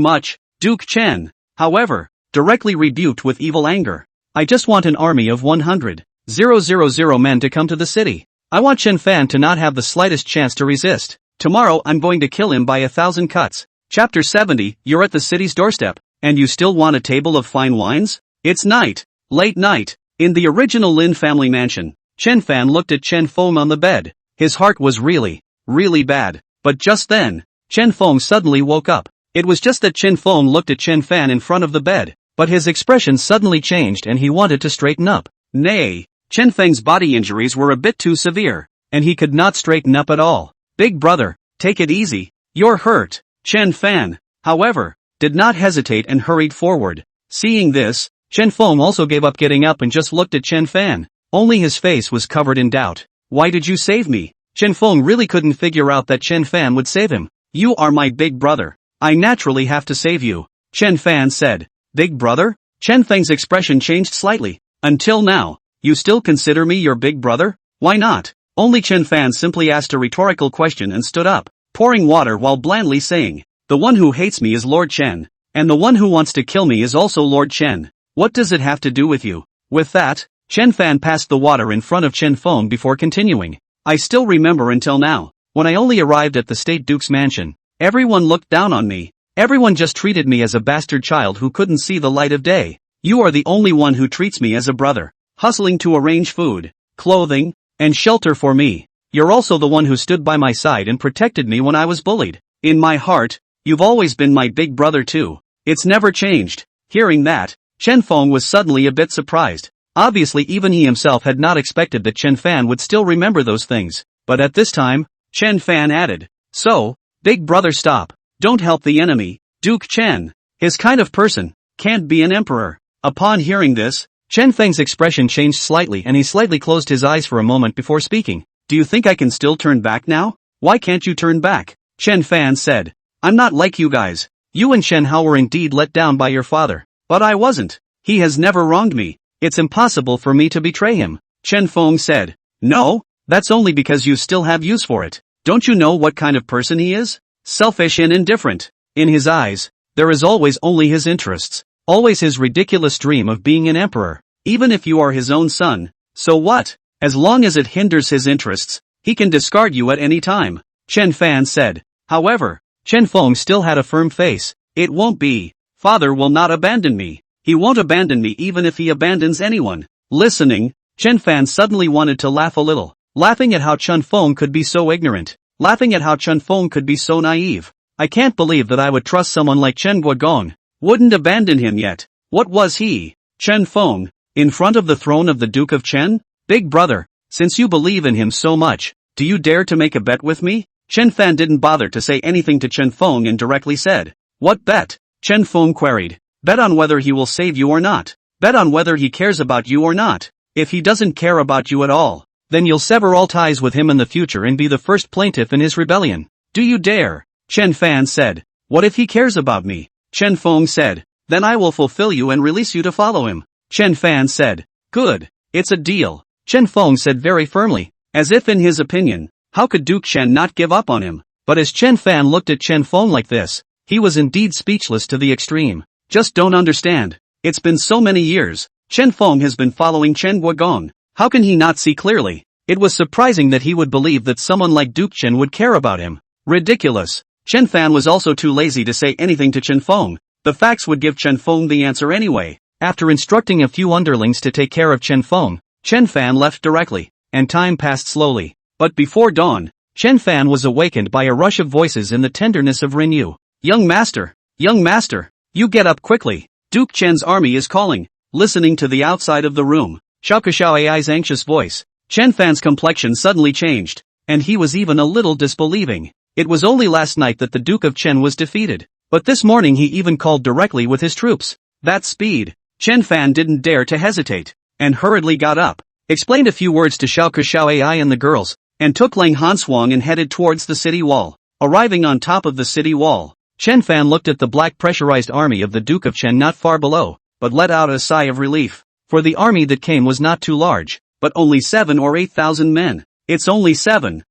[SPEAKER 1] much, Duke Chen? However, directly rebuked with evil anger. I just want an army of 100,000 men to come to the city. I want Chen Fan to not have the slightest chance to resist. Tomorrow I'm going to kill him by 1,000 cuts. Chapter 70. You're at the city's doorstep, and you still want a table of fine wines? It's night. Late night. In the original Lin family mansion, Chen Fan looked at Chen Feng on the bed. His heart was really bad. But just then, Chen Feng suddenly woke up. It was just that Chen Feng looked at Chen Fan in front of the bed, but his expression suddenly changed and he wanted to straighten up. Nay, Chen Feng's body injuries were a bit too severe, and he could not straighten up at all. Big brother, take it easy. You're hurt. Chen Fan, however, did not hesitate and hurried forward. Seeing this, Chen Feng also gave up getting up and just looked at Chen Fan. Only his face was covered in doubt. Why did you save me? Chen Feng really couldn't figure out that Chen Fan would save him. You are my big brother. I naturally have to save you. Chen Fan said. Big brother? Chen Feng's expression changed slightly. Until now, you still consider me your big brother? Why not? Only Chen Fan simply asked a rhetorical question and stood up, pouring water while blandly saying, the one who hates me is Lord Chen, and the one who wants to kill me is also Lord Chen. What does it have to do with you? With that, Chen Fan passed the water in front of Chen Feng before continuing. I still remember until now, when I only arrived at the State Duke's mansion, everyone looked down on me. Everyone just treated me as a bastard child who couldn't see the light of day. You are the only one who treats me as a brother, hustling to arrange food, clothing, and shelter for me. You're also the one who stood by my side and protected me when I was bullied. In my heart, you've always been my big brother too. It's never changed. Hearing that, Chen Feng was suddenly a bit surprised. Obviously even he himself had not expected that Chen Fan would still remember those things. But at this time, Chen Fan added, so, big brother stop. Don't help the enemy, Duke Chen. His kind of person can't be an emperor. Upon hearing this, Chen Feng's expression changed slightly and he slightly closed his eyes for a moment before speaking. Do you think I can still turn back now? Why can't you turn back? Chen Fan said. I'm not like you guys. You and Chen Hao were indeed let down by your father. But I wasn't. He has never wronged me. It's impossible for me to betray him. Chen Feng said. No, that's only because you still have use for it. Don't you know what kind of person he is? Selfish and indifferent. In his eyes, there is always only his interests. Always his ridiculous dream of being an emperor. Even if you are his own son. So what? As long as it hinders his interests, he can discard you at any time. Chen Fan said. However, Chen Feng still had a firm face. It won't be. Father will not abandon me. He won't abandon me even if he abandons anyone. Listening, Chen Fan suddenly wanted to laugh a little. Laughing at how Chen Feng could be so ignorant. Laughing at how Chen Feng could be so naive. I can't believe that I would trust someone like Chen Guogong. Wouldn't abandon him yet. What was he? Chen Feng, in front of the throne of the Duke of Chen? Big brother, since you believe in him so much, do you dare to make a bet with me? Chen Fan didn't bother to say anything to Chen Feng and directly said. What bet? Chen Feng queried. Bet on whether he will save you or not. Bet on whether he cares about you or not. If he doesn't care about you at all, then you'll sever all ties with him in the future and be the first plaintiff in his rebellion. Do you dare? Chen Fan said. What if he cares about me? Chen Feng said. Then I will fulfill you and release you to follow him. Chen Fan said. Good. It's a deal. Chen Feng said very firmly, as if in his opinion, how could Duke Chen not give up on him? But as Chen Fan looked at Chen Feng like this, he was indeed speechless to the extreme. Just don't understand. It's been so many years. Chen Feng has been following Chen Guogong. How can he not see clearly? It was surprising that he would believe that someone like Duke Chen would care about him. Ridiculous. Chen Fan was also too lazy to say anything to Chen Feng. The facts would give Chen Feng the answer anyway. After instructing a few underlings to take care of Chen Feng, Chen Fan left directly, and time passed slowly. But before dawn, Chen Fan was awakened by a rush of voices in the tenderness of Rinyu. Young master, you get up quickly. Duke Chen's army is calling. Listening to the outside of the room, Xiao Ai's anxious voice, Chen Fan's complexion suddenly changed, and he was even a little disbelieving. It was only last night that the Duke of Chen was defeated, but this morning he even called directly with his troops. That speed. Chen Fan didn't dare to hesitate, and hurriedly got up, explained a few words to Xiao Ai and the girls, and took Lang Hanswang and headed towards the city wall. Arriving on top of the city wall, Chen Fan looked at the black pressurized army of the Duke of Chen not far below, but let out a sigh of relief, for the army that came was not too large, but only 7 or 8,000 men. It's only 7,000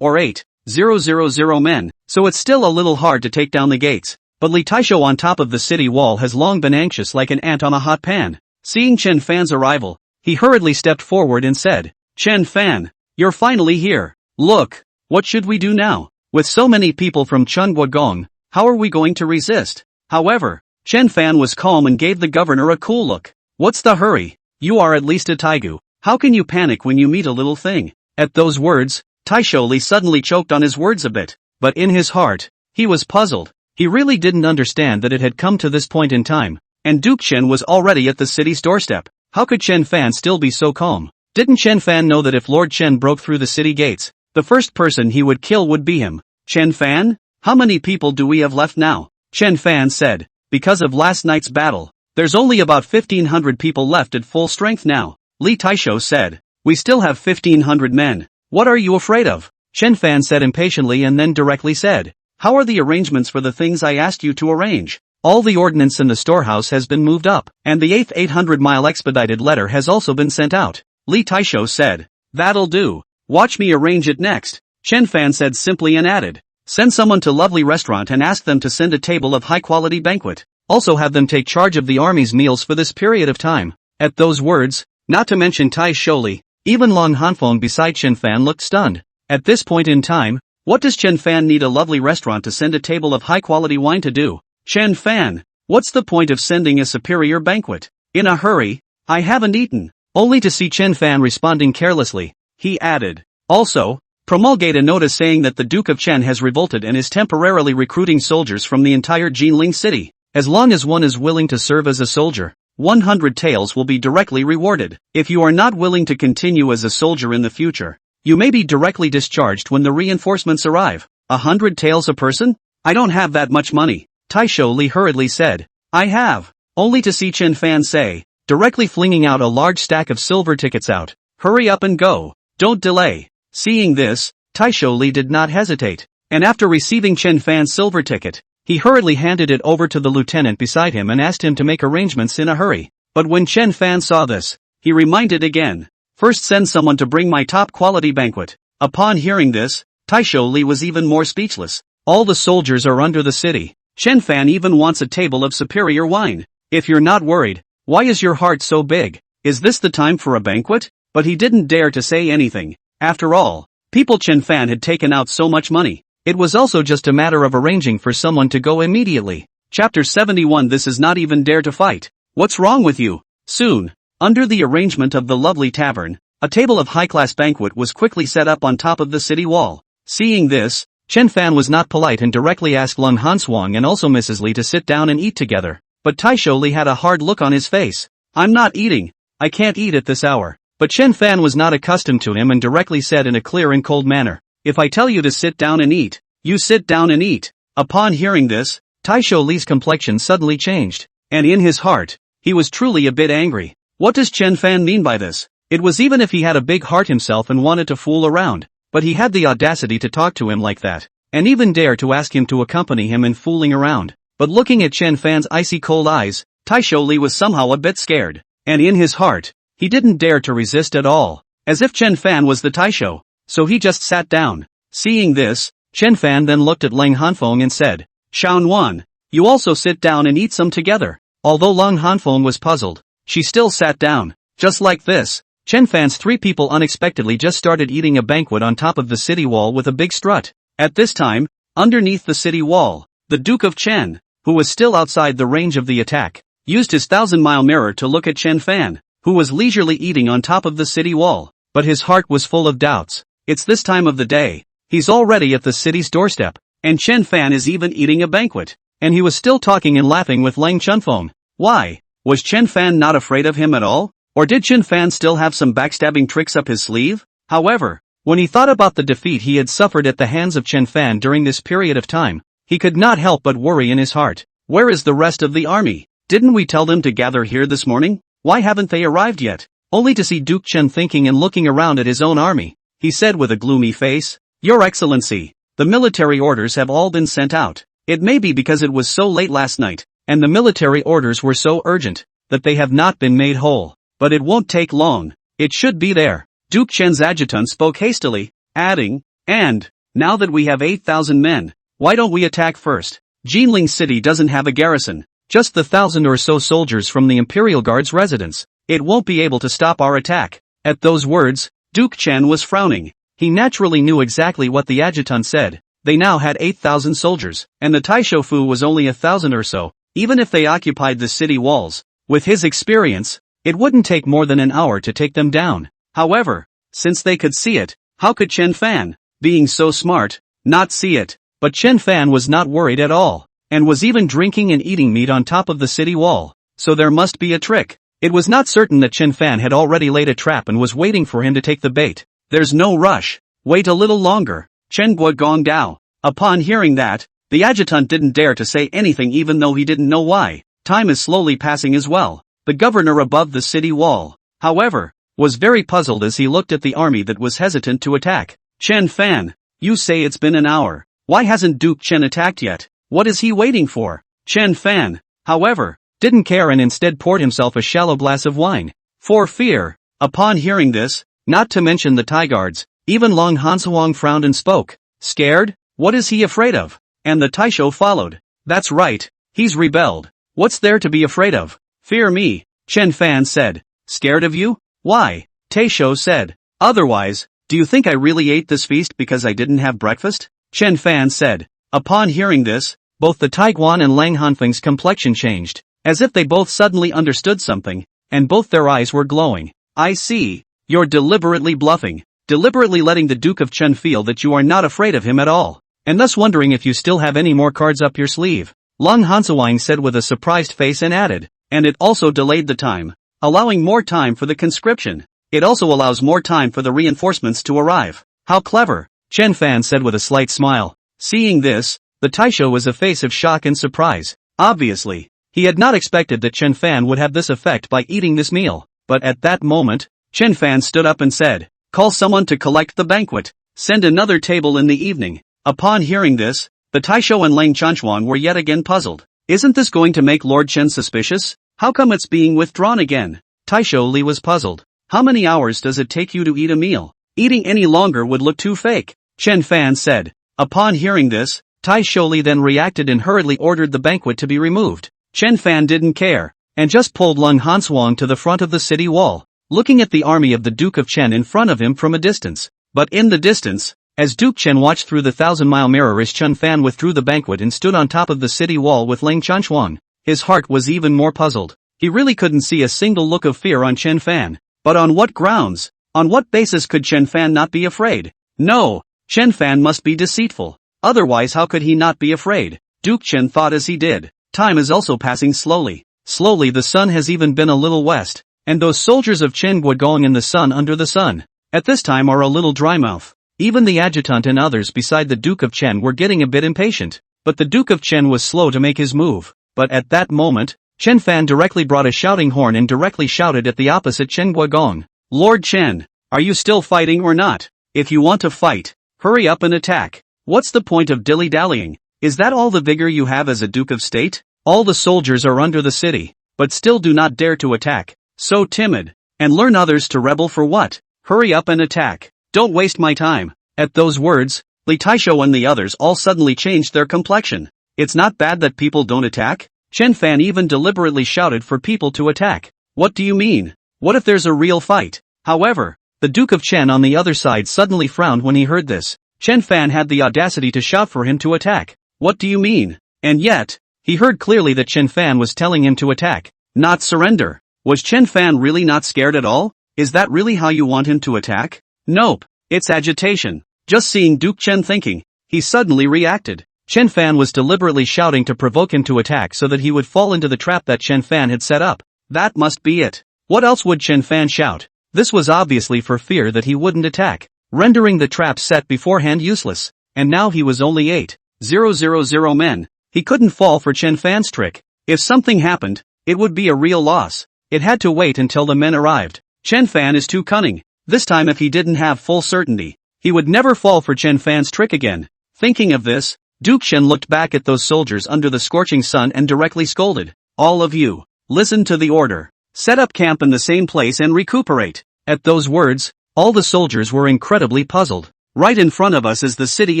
[SPEAKER 1] or 8,000 men, so it's still a little hard to take down the gates. but Li Taisho on top of the city wall has long been anxious like an ant on a hot pan. Seeing Chen Fan's arrival, he hurriedly stepped forward and said, "Chen Fan, you're finally here. Look, what should we do now? With so many people from Chunguagong, how are we going to resist?" However, Chen Fan was calm and gave the governor a cool look. "What's the hurry? You are at least a Taigu. How can you panic when you meet a little thing?" At those words, Taisho Li suddenly choked on his words a bit, but in his heart, he was puzzled. He really didn't understand that it had come to this point in time, and Duke Chen was already at the city's doorstep. How could Chen Fan still be so calm? Didn't Chen Fan know that if Lord Chen broke through the city gates, the first person he would kill would be him? "Chen Fan? How many people do we have left now?" Chen Fan said. "Because of last night's battle, there's only about 1,500 people left at full strength now." Li Taisho said. "We still have 1,500 men. What are you afraid of?" Chen Fan said impatiently and then directly said, "How are the arrangements for the things I asked you to arrange?" "All the ordnance in the storehouse has been moved up, and the 8th 800-mile expedited letter has also been sent out," Li Taisho said. "That'll do. Watch me arrange it next," Chen Fan said simply and added, "Send someone to Lovely Restaurant and ask them to send a table of high-quality banquet. Also have them take charge of the army's meals for this period of time." At those words, not to mention Taisho Li, even Long Hanfeng beside Chen Fan looked stunned. At this point in time, what does Chen Fan need a Lovely Restaurant to send a table of high-quality wine to do? "Chen Fan, what's the point of sending a superior banquet? In a hurry, I haven't eaten." Only to see Chen Fan responding carelessly, he added, "Also, promulgate a notice saying that the Duke of Chen has revolted and is temporarily recruiting soldiers from the entire Jinling city. As long as one is willing to serve as a soldier, 100 taels will be directly rewarded. If you are not willing to continue as a soldier in the future, you may be directly discharged when the reinforcements arrive. 100 taels a person? I don't have that much money," Taisho Li hurriedly said. "I have." Only to see Chen Fan say, directly flinging out a large stack of silver tickets out, "Hurry up and go. Don't delay." Seeing this, Taisho Li did not hesitate, and after receiving Chen Fan's silver ticket, he hurriedly handed it over to the lieutenant beside him and asked him to make arrangements in a hurry. But when Chen Fan saw this, he reminded again, "First send someone to bring my top-quality banquet." Upon hearing this, Taisho Li was even more speechless. All the soldiers are under the city. Chen Fan even wants a table of superior wine. If you're not worried, why is your heart so big? Is this the time for a banquet? But he didn't dare to say anything. After all, people Chen Fan had taken out so much money. It was also just a matter of arranging for someone to go immediately. Chapter 71. This is not even dare to fight. What's wrong with you? Soon, under the arrangement of the lovely tavern, a table of high-class banquet was quickly set up on top of the city wall. Seeing this, Chen Fan was not polite and directly asked Lung Hanswang and also Mrs. Li to sit down and eat together. But Taisho Li had a hard look on his face. "I'm not eating. I can't eat at this hour." But Chen Fan was not accustomed to him and directly said in a clear and cold manner, "If I tell you to sit down and eat, you sit down and eat." Upon hearing this, Taisho Li's complexion suddenly changed, and in his heart, he was truly a bit angry. What does Chen Fan mean by this? It was even if he had a big heart himself and wanted to fool around, but he had the audacity to talk to him like that, and even dare to ask him to accompany him in fooling around. But looking at Chen Fan's icy cold eyes, Taisho Li was somehow a bit scared, and in his heart, he didn't dare to resist at all, as if Chen Fan was the Taisho, so he just sat down. Seeing this, Chen Fan then looked at Lang Hanfeng and said, "Shaun Wan, you also sit down and eat some together." Although Lang Hanfeng was puzzled, she still sat down. Just like this, Chen Fan's three people unexpectedly just started eating a banquet on top of the city wall with a big strut. At this time, underneath the city wall, the Duke of Chen, who was still outside the range of the attack, used his 1,000-mile mirror to look at Chen Fan, who was leisurely eating on top of the city wall. But his heart was full of doubts. It's this time of the day. He's already at the city's doorstep, and Chen Fan is even eating a banquet. And he was still talking and laughing with Lang Chunfeng. Why? Was Chen Fan not afraid of him at all? Or did Chen Fan still have some backstabbing tricks up his sleeve? However, when he thought about the defeat he had suffered at the hands of Chen Fan during this period of time, he could not help but worry in his heart. Where is the rest of the army? Didn't we tell them to gather here this morning? Why haven't they arrived yet? Only to see Duke Chen thinking and looking around at his own army, he said with a gloomy face, "Your Excellency, the military orders have all been sent out. It may be because it was so late last night, and the military orders were so urgent, that they have not been made whole. But it won't take long. It should be there." Duke Chen's adjutant spoke hastily, adding, "And, now that we have 8,000 men, why don't we attack first?" Jinling City doesn't have a garrison, just the 1,000 or so soldiers from the Imperial Guard's residence. It won't be able to stop our attack. At those words, Duke Chen was frowning. He naturally knew exactly what the adjutant said. They now had 8,000 soldiers, and the Taishofu was only 1,000 or so, even if they occupied the city walls. With his experience, it wouldn't take more than an hour to take them down. However, since they could see it, how could Chen Fan, being so smart, not see it? But Chen Fan was not worried at all, and was even drinking and eating meat on top of the city wall. So there must be a trick. It was not certain that Chen Fan had already laid a trap and was waiting for him to take the bait. There's no rush. Wait a little longer. Chen Guogong Dao. Upon hearing that, the adjutant didn't dare to say anything even though he didn't know why. Time is slowly passing as well. The governor above the city wall, however, was very puzzled as he looked at the army that was hesitant to attack. Chen Fan, you say it's been an hour. Why hasn't Duke Chen attacked yet? What is he waiting for? Chen Fan, however, didn't care and instead poured himself a shallow glass of wine. For fear. Upon hearing this, not to mention the Thai guards, even Long Hansuang frowned and spoke. Scared? What is he afraid of? And the Taisho followed. That's right, he's rebelled. What's there to be afraid of? Fear me, Chen Fan said. Scared of you? Why? Taisho said. Otherwise, do you think I really ate this feast because I didn't have breakfast? Chen Fan said. Upon hearing this, both the Taiguan and Lang Hanfeng's complexion changed, as if they both suddenly understood something, and both their eyes were glowing. I see. You're deliberately bluffing, deliberately letting the Duke of Chen feel that you are not afraid of him at all, and thus wondering if you still have any more cards up your sleeve. Long Hansuang said with a surprised face and added, and it also delayed the time, allowing more time for the conscription. It also allows more time for the reinforcements to arrive. How clever, Chen Fan said with a slight smile. Seeing this, the Taisho was a face of shock and surprise. Obviously, he had not expected that Chen Fan would have this effect by eating this meal, but at that moment, Chen Fan stood up and said, call someone to collect the banquet. Send another table in the evening. Upon hearing this, the Taisho and Lang Chanchuan were yet again puzzled. Isn't this going to make Lord Chen suspicious? How come it's being withdrawn again? Taisho Li was puzzled. How many hours does it take you to eat a meal? Eating any longer would look too fake, Chen Fan said. Upon hearing this, Taisho Li then reacted and hurriedly ordered the banquet to be removed. Chen Fan didn't care, and just pulled Lung Hansuang to the front of the city wall, looking at the army of the Duke of Chen in front of him from a distance. But in the distance, as Duke Chen watched through the 1,000-mile mirror as Chen Fan withdrew the banquet and stood on top of the city wall with Lang Chanchuan, his heart was even more puzzled. He really couldn't see a single look of fear on Chen Fan. But on what grounds? On what basis could Chen Fan not be afraid? No, Chen Fan must be deceitful. Otherwise how could he not be afraid? Duke Chen thought as he did. Time is also passing slowly. Slowly the sun has even been a little west, and those soldiers of Chen Guogong in the sun under the sun, at this time are a little drymouth. Even the adjutant and others beside the Duke of Chen were getting a bit impatient, but the Duke of Chen was slow to make his move. But at that moment, Chen Fan directly brought a shouting horn and directly shouted at the opposite Chen Guogong. Lord Chen, are you still fighting or not? If you want to fight, hurry up and attack. What's the point of dilly-dallying? Is that all the vigor you have as a Duke of State? All the soldiers are under the city, but still do not dare to attack. So timid, and learn others to rebel for what? Hurry up and attack. Don't waste my time. At those words, Li Taisho and the others all suddenly changed their complexion. It's not bad that people don't attack? Chen Fan even deliberately shouted for people to attack. What do you mean? What if there's a real fight? However, the Duke of Chen on the other side suddenly frowned when he heard this. Chen Fan had the audacity to shout for him to attack. What do you mean? And yet, he heard clearly that Chen Fan was telling him to attack, not surrender. Was Chen Fan really not scared at all? Is that really how you want him to attack? Nope, it's agitation. Just seeing Duke Chen thinking, he suddenly reacted. Chen Fan was deliberately shouting to provoke him to attack so that he would fall into the trap that Chen Fan had set up. That must be it. What else would Chen Fan shout? This was obviously for fear that he wouldn't attack, rendering the trap set beforehand useless. And now he was only 8,000 men. He couldn't fall for Chen Fan's trick. If something happened, it would be a real loss. It had to wait until the men arrived. Chen Fan is too cunning. This time if he didn't have full certainty, he would never fall for Chen Fan's trick again. Thinking of this, Duke Chen looked back at those soldiers under the scorching sun and directly scolded. All of you, listen to the order. Set up camp in the same place and recuperate. At those words, all the soldiers were incredibly puzzled. Right in front of us is the city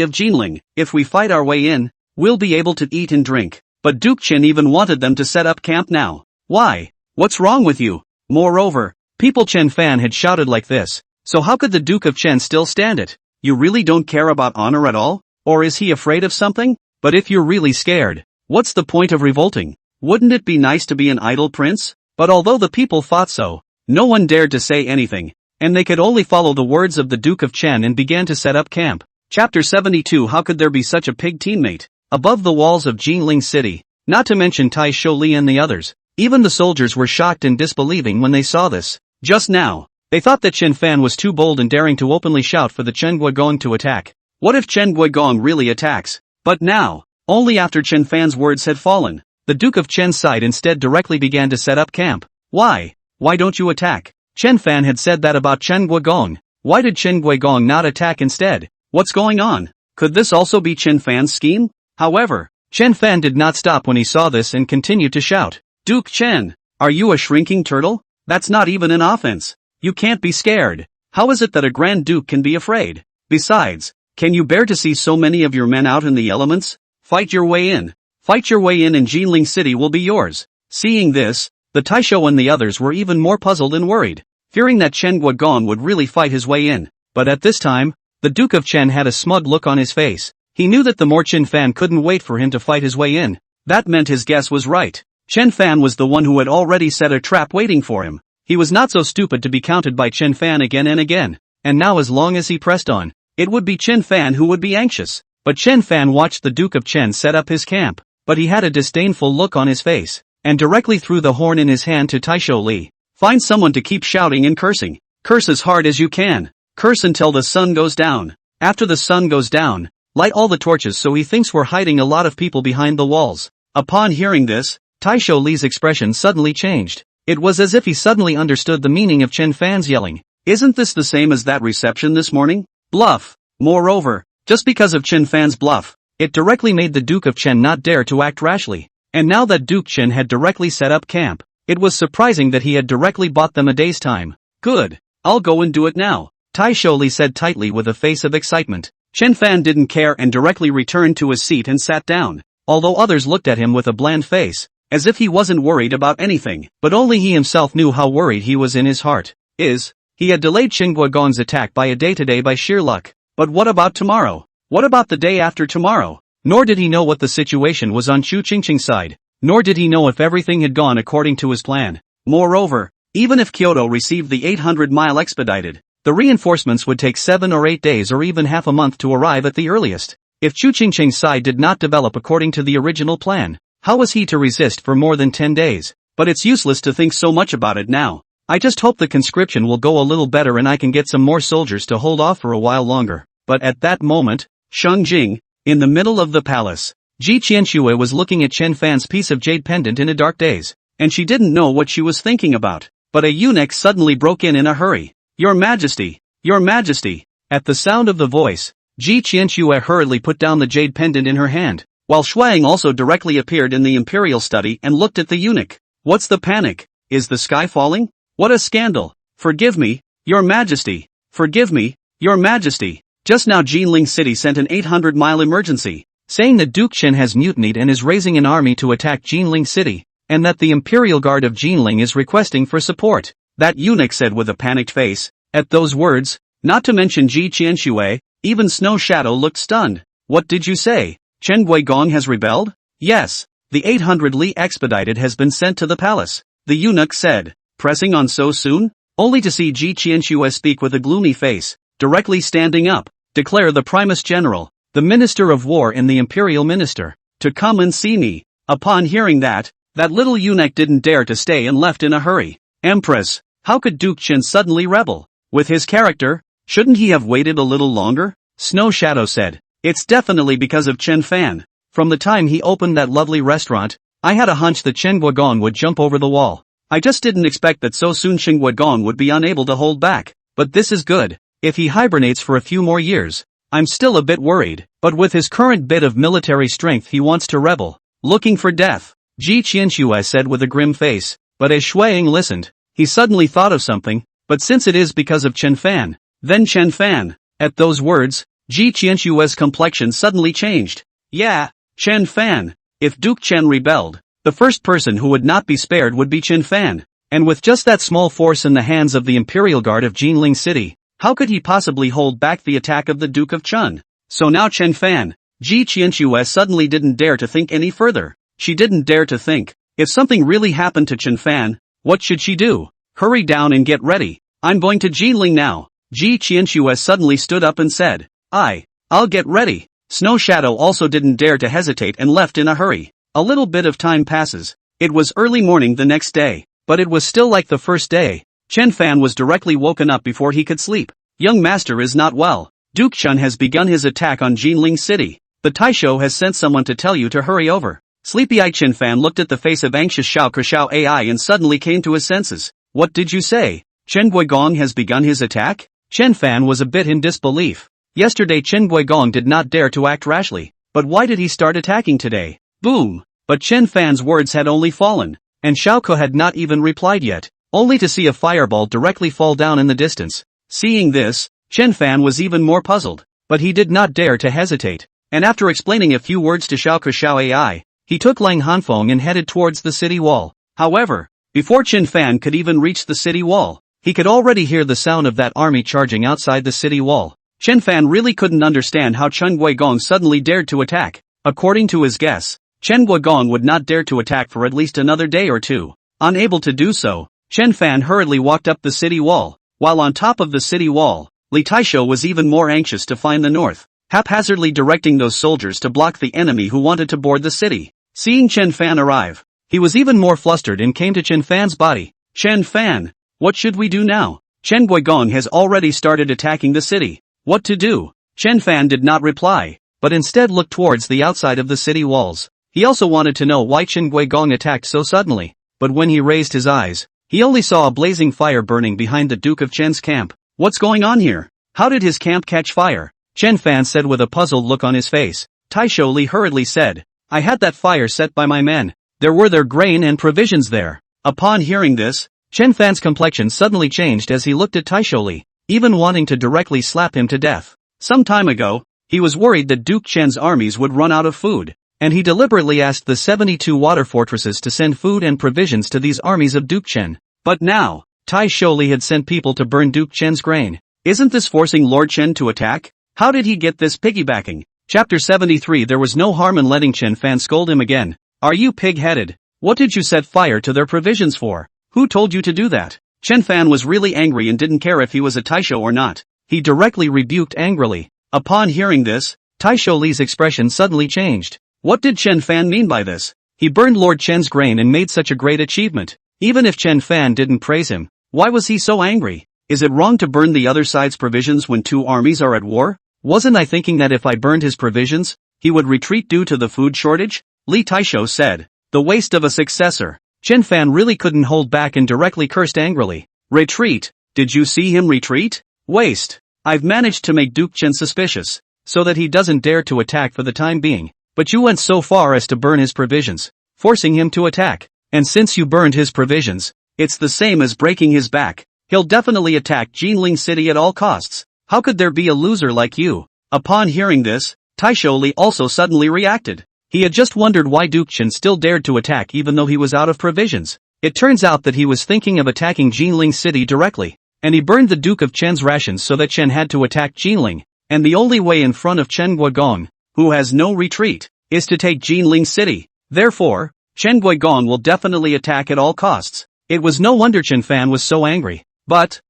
[SPEAKER 1] of Jinling. If we fight our way in, we'll be able to eat and drink. But Duke Chen even wanted them to set up camp now. Why? What's wrong with you? Moreover, people Chen Fan had shouted like this, so how could the Duke of Chen still stand it? You really don't care about honor at all? Or is he afraid of something? But if you're really scared, what's the point of revolting? Wouldn't it be nice to be an idle prince? But although the people thought so, no one dared to say anything, and they could only follow the words of the Duke of Chen and began to set up camp. Chapter 72. How could there be such a pig teammate? Above the walls of Jinling City, not to mention Tai Shou-li and the others, even the soldiers were shocked and disbelieving when they saw this. Just now, they thought that Chen Fan was too bold and daring to openly shout for the Chen Guigong to attack. What if Chen Guigong really attacks? But now, only after Chen Fan's words had fallen, the Duke of Chen's side instead directly began to set up camp. Why? Why don't you attack? Chen Fan had said that about Chen Guigong. Why did Chen Guigong not attack instead? What's going on? Could this also be Chen Fan's scheme? However, Chen Fan did not stop when he saw this and continued to shout. Duke Chen, are you a shrinking turtle? That's not even an offense. You can't be scared. How is it that a Grand Duke can be afraid? Besides, can you bear to see so many of your men out in the elements? Fight your way in. Fight your way in and Jinling City will be yours. Seeing this, the Taisho and the others were even more puzzled and worried, fearing that Chen Guigong would really fight his way in. But at this time, the Duke of Chen had a smug look on his face. He knew that the more Chen Fan couldn't wait for him to fight his way in. That meant his guess was right. Chen Fan was the one who had already set a trap waiting for him. He was not so stupid to be counted by Chen Fan again and again. And now as long as he pressed on, it would be Chen Fan who would be anxious. But Chen Fan watched the Duke of Chen set up his camp, but he had a disdainful look on his face, and directly threw the horn in his hand to Tai Shou-li. Find someone to keep shouting and cursing. Curse as hard as you can. Curse until the sun goes down. After the sun goes down, light all the torches so he thinks we're hiding a lot of people behind the walls. Upon hearing this, Tai Shou-li's expression suddenly changed. It was as if he suddenly understood the meaning of Chen Fan's yelling. Isn't this the same as that reception this morning? Bluff. Moreover, just because of Chen Fan's bluff, it directly made the Duke of Chen not dare to act rashly. And now that Duke Chen had directly set up camp, it was surprising that he had directly bought them a day's time. Good. I'll go and do it now, Tai Shou-li said tightly with a face of excitement. Chen Fan didn't care and directly returned to his seat and sat down, although others looked at him with a bland face, as if he wasn't worried about anything, but only he himself knew how worried he was in his heart. He had delayed Chen Guigong's attack by a day today by sheer luck. But what about tomorrow? What about the day after tomorrow? Nor did he know what the situation was on Chu Qingqing's side, nor did he know if everything had gone according to his plan. Moreover, even if Kyoto received the 800-mile expedited, the reinforcements would take 7 or 8 days or even half a month to arrive at the earliest. If Chu Qingqing's side did not develop according to the original plan, how was he to resist for more than 10 days? But it's useless to think so much about it now. I just hope the conscription will go a little better and I can get some more soldiers to hold off for a while longer. But at that moment, Shengjing, in the middle of the palace, Ji Qianxue was looking at Chen Fan's piece of jade pendant in a dark daze, and she didn't know what she was thinking about. But a eunuch suddenly broke in a hurry. Your Majesty! Your Majesty! At the sound of the voice, Ji Qianxue hurriedly put down the jade pendant in her hand, while Shuang also directly appeared in the imperial study and looked at the eunuch. What's the panic? Is the sky falling? What a scandal! Forgive me, Your Majesty! Forgive me, Your Majesty! Just now Jinling City sent an 800-mile emergency, saying that Duke Chen has mutinied and is raising an army to attack Jinling City, and that the Imperial Guard of Jinling is requesting for support. That eunuch said with a panicked face. At those words, not to mention Ji Qianxue, even Snow Shadow looked stunned. What did you say? Chen Guigong has rebelled? Yes, the 800-li expedited has been sent to the palace, the eunuch said, pressing on so soon, only to see Ji Qianxue speak with a gloomy face, directly standing up, declare the Primus General, the Minister of War and the Imperial Minister, to come and see me. Upon hearing that little eunuch didn't dare to stay and left in a hurry. Empress, how could Duke Chen suddenly rebel? With his character, shouldn't he have waited a little longer? Snow Shadow said, it's definitely because of Chen Fan. From the time he opened that lovely restaurant, I had a hunch that Chen Guigong would jump over the wall. I just didn't expect that so soon Chen Guigong would be unable to hold back. But this is good. If he hibernates for a few more years, I'm still a bit worried. But with his current bit of military strength he wants to rebel. Looking for death, Ji Qianxue said with a grim face. But as Shuang listened, he suddenly thought of something. But since it is because of Chen Fan, then Chen Fan. At those words, Ji Qianxue's complexion suddenly changed. Yeah, Chen Fan. If Duke Chen rebelled, the first person who would not be spared would be Chen Fan. And with just that small force in the hands of the Imperial Guard of Jinling City, how could he possibly hold back the attack of the Duke of Chun? So now Chen Fan, Ji Qianxue suddenly didn't dare to think any further. She didn't dare to think, if something really happened to Chen Fan, what should she do? Hurry down and get ready. I'm going to Jinling now. Ji Qianxue suddenly stood up and said, I'll get ready. Snow Shadow also didn't dare to hesitate and left in a hurry. A little bit of time passes. It was early morning the next day, but it was still like the first day. Chen Fan was directly woken up before he could sleep. Young master is not well. Duke Chun has begun his attack on Jinling City. The Taisho has sent someone to tell you to hurry over. Sleepy-eyed Chen Fan looked at the face of anxious Xiao Kershaw AI and suddenly came to his senses. What did you say? Chen Guigong has begun his attack? Chen Fan was a bit in disbelief. Yesterday Chen Guigong did not dare to act rashly, but why did he start attacking today? Boom! But Chen Fan's words had only fallen, and Xiao Ke had not even replied yet, only to see a fireball directly fall down in the distance. Seeing this, Chen Fan was even more puzzled, but he did not dare to hesitate, and after explaining a few words to Xiao Ke Xiao AI, he took Lang Hanfeng and headed towards the city wall. However, before Chen Fan could even reach the city wall, he could already hear the sound of that army charging outside the city wall. Chen Fan really couldn't understand how Chen Guigong suddenly dared to attack. According to his guess, Chen Guigong would not dare to attack for at least another day or two. Unable to do so, Chen Fan hurriedly walked up the city wall. While on top of the city wall, Li Taisho was even more anxious to find the north, haphazardly directing those soldiers to block the enemy who wanted to board the city. Seeing Chen Fan arrive, he was even more flustered and came to Chen Fan's body. Chen Fan, what should we do now? Chen Guigong has already started attacking the city. What to do? Chen Fan did not reply, but instead looked towards the outside of the city walls. He also wanted to know why Chen Guigong attacked so suddenly, but when he raised his eyes, he only saw a blazing fire burning behind the Duke of Chen's camp. What's going on here? How did his camp catch fire? Chen Fan said with a puzzled look on his face. Taisho Li hurriedly said, I had that fire set by my men. There were their grain and provisions there. Upon hearing this, Chen Fan's complexion suddenly changed as he looked at Taisho Li, even wanting to directly slap him to death. Some time ago, he was worried that Duke Chen's armies would run out of food, and he deliberately asked the 72 water fortresses to send food and provisions to these armies of Duke Chen. But now, Taisho Li had sent people to burn Duke Chen's grain. Isn't this forcing Lord Chen to attack? How did he get this piggybacking? Chapter 73. There was no harm in letting Chen Fan scold him again. Are you pig-headed? What did you set fire to their provisions for? Who told you to do that? Chen Fan was really angry and didn't care if he was a Taisho or not. He directly rebuked angrily. Upon hearing this, Taisho Li's expression suddenly changed. What did Chen Fan mean by this? He burned Lord Chen's grain and made such a great achievement. Even if Chen Fan didn't praise him, why was he so angry? Is it wrong to burn the other side's provisions when two armies are at war? Wasn't I thinking that if I burned his provisions, he would retreat due to the food shortage? Li Taisho said. The waste of a successor. Chen Fan really couldn't hold back and directly cursed angrily. Retreat? Did you see him retreat? Waste. I've managed to make Duke Chen suspicious, so that he doesn't dare to attack for the time being. But you went so far as to burn his provisions, forcing him to attack. And since you burned his provisions, it's the same as breaking his back. He'll definitely attack Jinling City at all costs. How could there be a loser like you? Upon hearing this, Taisho Li also suddenly reacted. He had just wondered why Duke Chen still dared to attack even though he was out of provisions. It turns out that he was thinking of attacking Jinling City directly, and he burned the Duke of Chen's rations so that Chen had to attack Jinling, and the only way in front of Chen Guigong, who has no retreat, is to take Jinling City. Therefore, Chen Guigong will definitely attack at all costs. It was no wonder Chen Fan was so angry. But,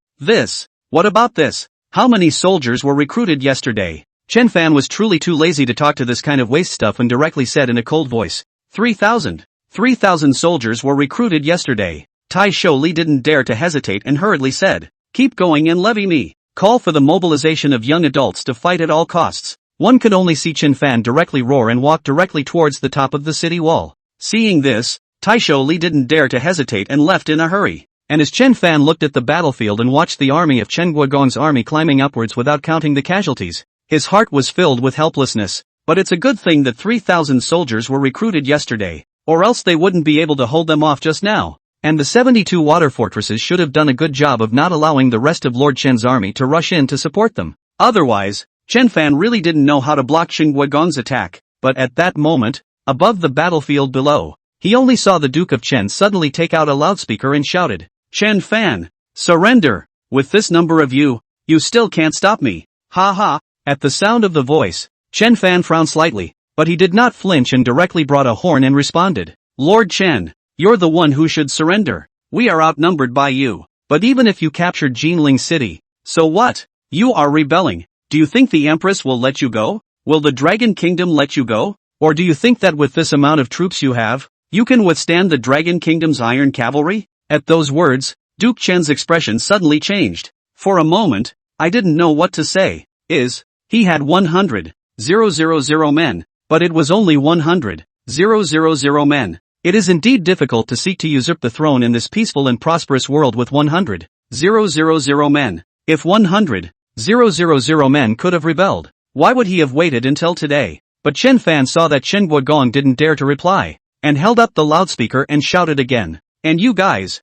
[SPEAKER 1] what about this? How many soldiers were recruited yesterday? Chen Fan was truly too lazy to talk to this kind of waste stuff and directly said in a cold voice, 3,000. 3,000 soldiers were recruited yesterday. Taisho Li didn't dare to hesitate and hurriedly said, keep going and levy me. Call for the mobilization of young adults to fight at all costs. One could only see Chen Fan directly roar and walk directly towards the top of the city wall. Seeing this, Taisho Li didn't dare to hesitate and left in a hurry. And as Chen Fan looked at the battlefield and watched the army of Chen Guigong's army climbing upwards without counting the casualties, his heart was filled with helplessness. But it's a good thing that 3,000 soldiers were recruited yesterday, or else they wouldn't be able to hold them off just now. And the 72 water fortresses should have done a good job of not allowing the rest of Lord Chen's army to rush in to support them. Otherwise, Chen Fan really didn't know how to block Chen Guigong's attack. but at that moment, above the battlefield below, he only saw the Duke of Chen suddenly take out a loudspeaker and shouted, "Chen Fan! Surrender! With this number of you still can't stop me! Ha ha!" At the sound of the voice, Chen Fan frowned slightly, but he did not flinch and directly brought a horn and responded, "Lord Chen, you're the one who should surrender. We are outnumbered by you. But even if you captured Jinling City, so what? You are rebelling. Do you think the Empress will let you go? Will the Dragon Kingdom let you go? Or do you think that with this amount of troops you have, you can withstand the Dragon Kingdom's iron cavalry?" At those words, Duke Chen's expression suddenly changed. For a moment, I didn't know what to say. He had 100,000 men, but it was only 100,000 men. It is indeed difficult to seek to usurp the throne in this peaceful and prosperous world with 100,000 men. If 100,000 men could have rebelled, why would he have waited until today? But Chen Fan saw that Chen Guogong didn't dare to reply, and held up the loudspeaker and shouted again. "And you guys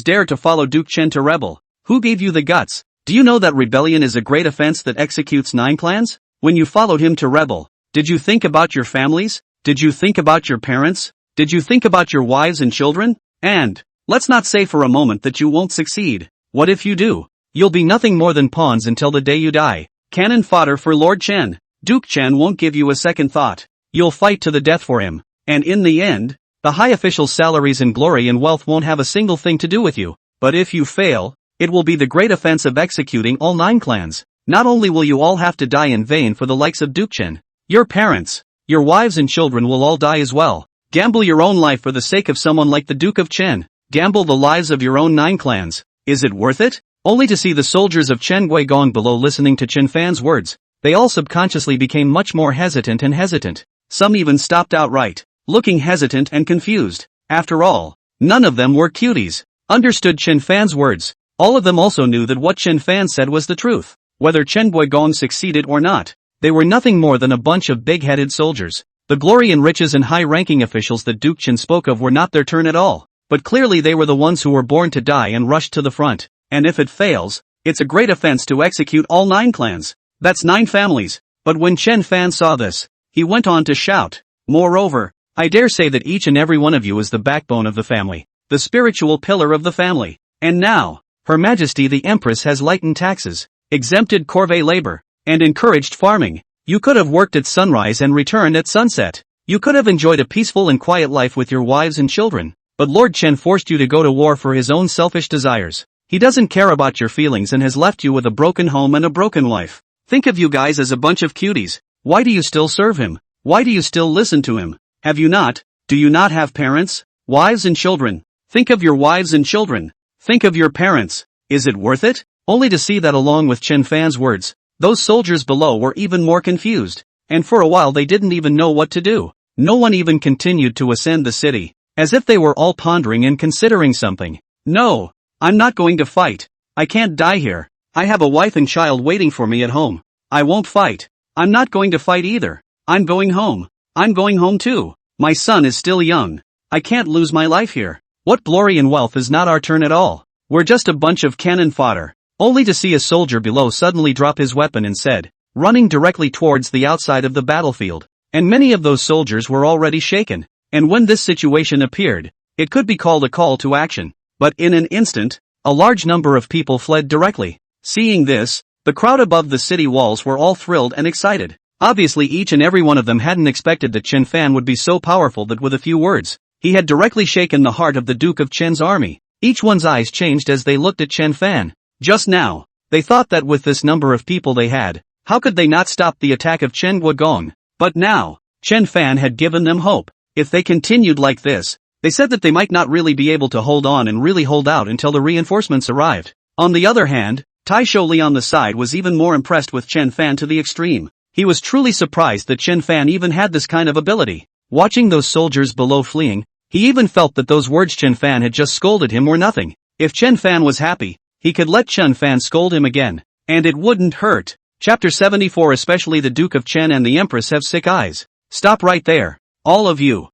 [SPEAKER 1] dare to follow Duke Chen to rebel? Who gave you the guts? Do you know that rebellion is a great offense that executes 9 clans? When you followed him to rebel, did you think about your families? Did you think about your parents? Did you think about your wives and children? And, let's not say for a moment that you won't succeed. What if you do? You'll be nothing more than pawns until the day you die. Cannon fodder for Lord Chen. Duke Chen won't give you a second thought. You'll fight to the death for him. And in the end, the high officials' salaries and glory and wealth won't have a single thing to do with you. But if you fail, it will be the great offense of executing all 9 clans. Not only will you all have to die in vain for the likes of Duke Chen, your parents, your wives and children will all die as well. Gamble your own life for the sake of someone like the Duke of Chen. Gamble the lives of your own 9 clans. Is it worth it?" Only to see the soldiers of Chen Guigong below listening to Chen Fan's words, they all subconsciously became much more hesitant and hesitant. Some even stopped outright, looking hesitant and confused. After all, none of them were cuties. Understood Chen Fan's words. All of them also knew that what Chen Fan said was the truth. Whether Chen Guigong succeeded or not, they were nothing more than a bunch of big-headed soldiers. The glory and riches and high-ranking officials that Duke Chen spoke of were not their turn at all. But clearly they were the ones who were born to die and rushed to the front. And if it fails, it's a great offense to execute all 9 clans. That's 9 families. But when Chen Fan saw this, he went on to shout, "Moreover, I dare say that each and every one of you is the backbone of the family, the spiritual pillar of the family. And now, Her Majesty the Empress has lightened taxes, exempted corvée labor, and encouraged farming. You could have worked at sunrise and returned at sunset. You could have enjoyed a peaceful and quiet life with your wives and children. But Lord Chen forced you to go to war for his own selfish desires. He doesn't care about your feelings and has left you with a broken home and a broken life. Think of you guys as a bunch of cuties. Why do you still serve him? Why do you still listen to him? Do you not have parents, wives and children? Think of your wives and children. Think of your parents. Is it worth it?" Only to see that along with Chen Fan's words, those soldiers below were even more confused. And for a while they didn't even know what to do. No one even continued to ascend the city, as if they were all pondering and considering something. "No, I'm not going to fight. I can't die here. I have a wife and child waiting for me at home. I won't fight. I'm not going to fight either. I'm going home. I'm going home too. My son is still young. I can't lose my life here. What glory and wealth is not our turn at all. We're just a bunch of cannon fodder." Only to see a soldier below suddenly drop his weapon and said, running directly towards the outside of the battlefield. And many of those soldiers were already shaken. And when this situation appeared, it could be called a call to action. But in an instant, a large number of people fled directly. Seeing this, the crowd above the city walls were all thrilled and excited. Obviously each and every one of them hadn't expected that Chen Fan would be so powerful that with a few words, he had directly shaken the heart of the Duke of Chen's army. Each one's eyes changed as they looked at Chen Fan. Just now, they thought that with this number of people they had, how could they not stop the attack of Chen Guogong? But now, Chen Fan had given them hope. If they continued like this, they said that they might not really be able to hold on and really hold out until the reinforcements arrived. On the other hand, Tai Shouli on the side was even more impressed with Chen Fan to the extreme. He was truly surprised that Chen Fan even had this kind of ability. Watching those soldiers below fleeing, he even felt that those words Chen Fan had just scolded him were nothing. If Chen Fan was happy, he could let Chen Fan scold him again, and it wouldn't hurt. Chapter 74. Especially the Duke of Chen and the Empress have sick eyes. Stop right there. All of you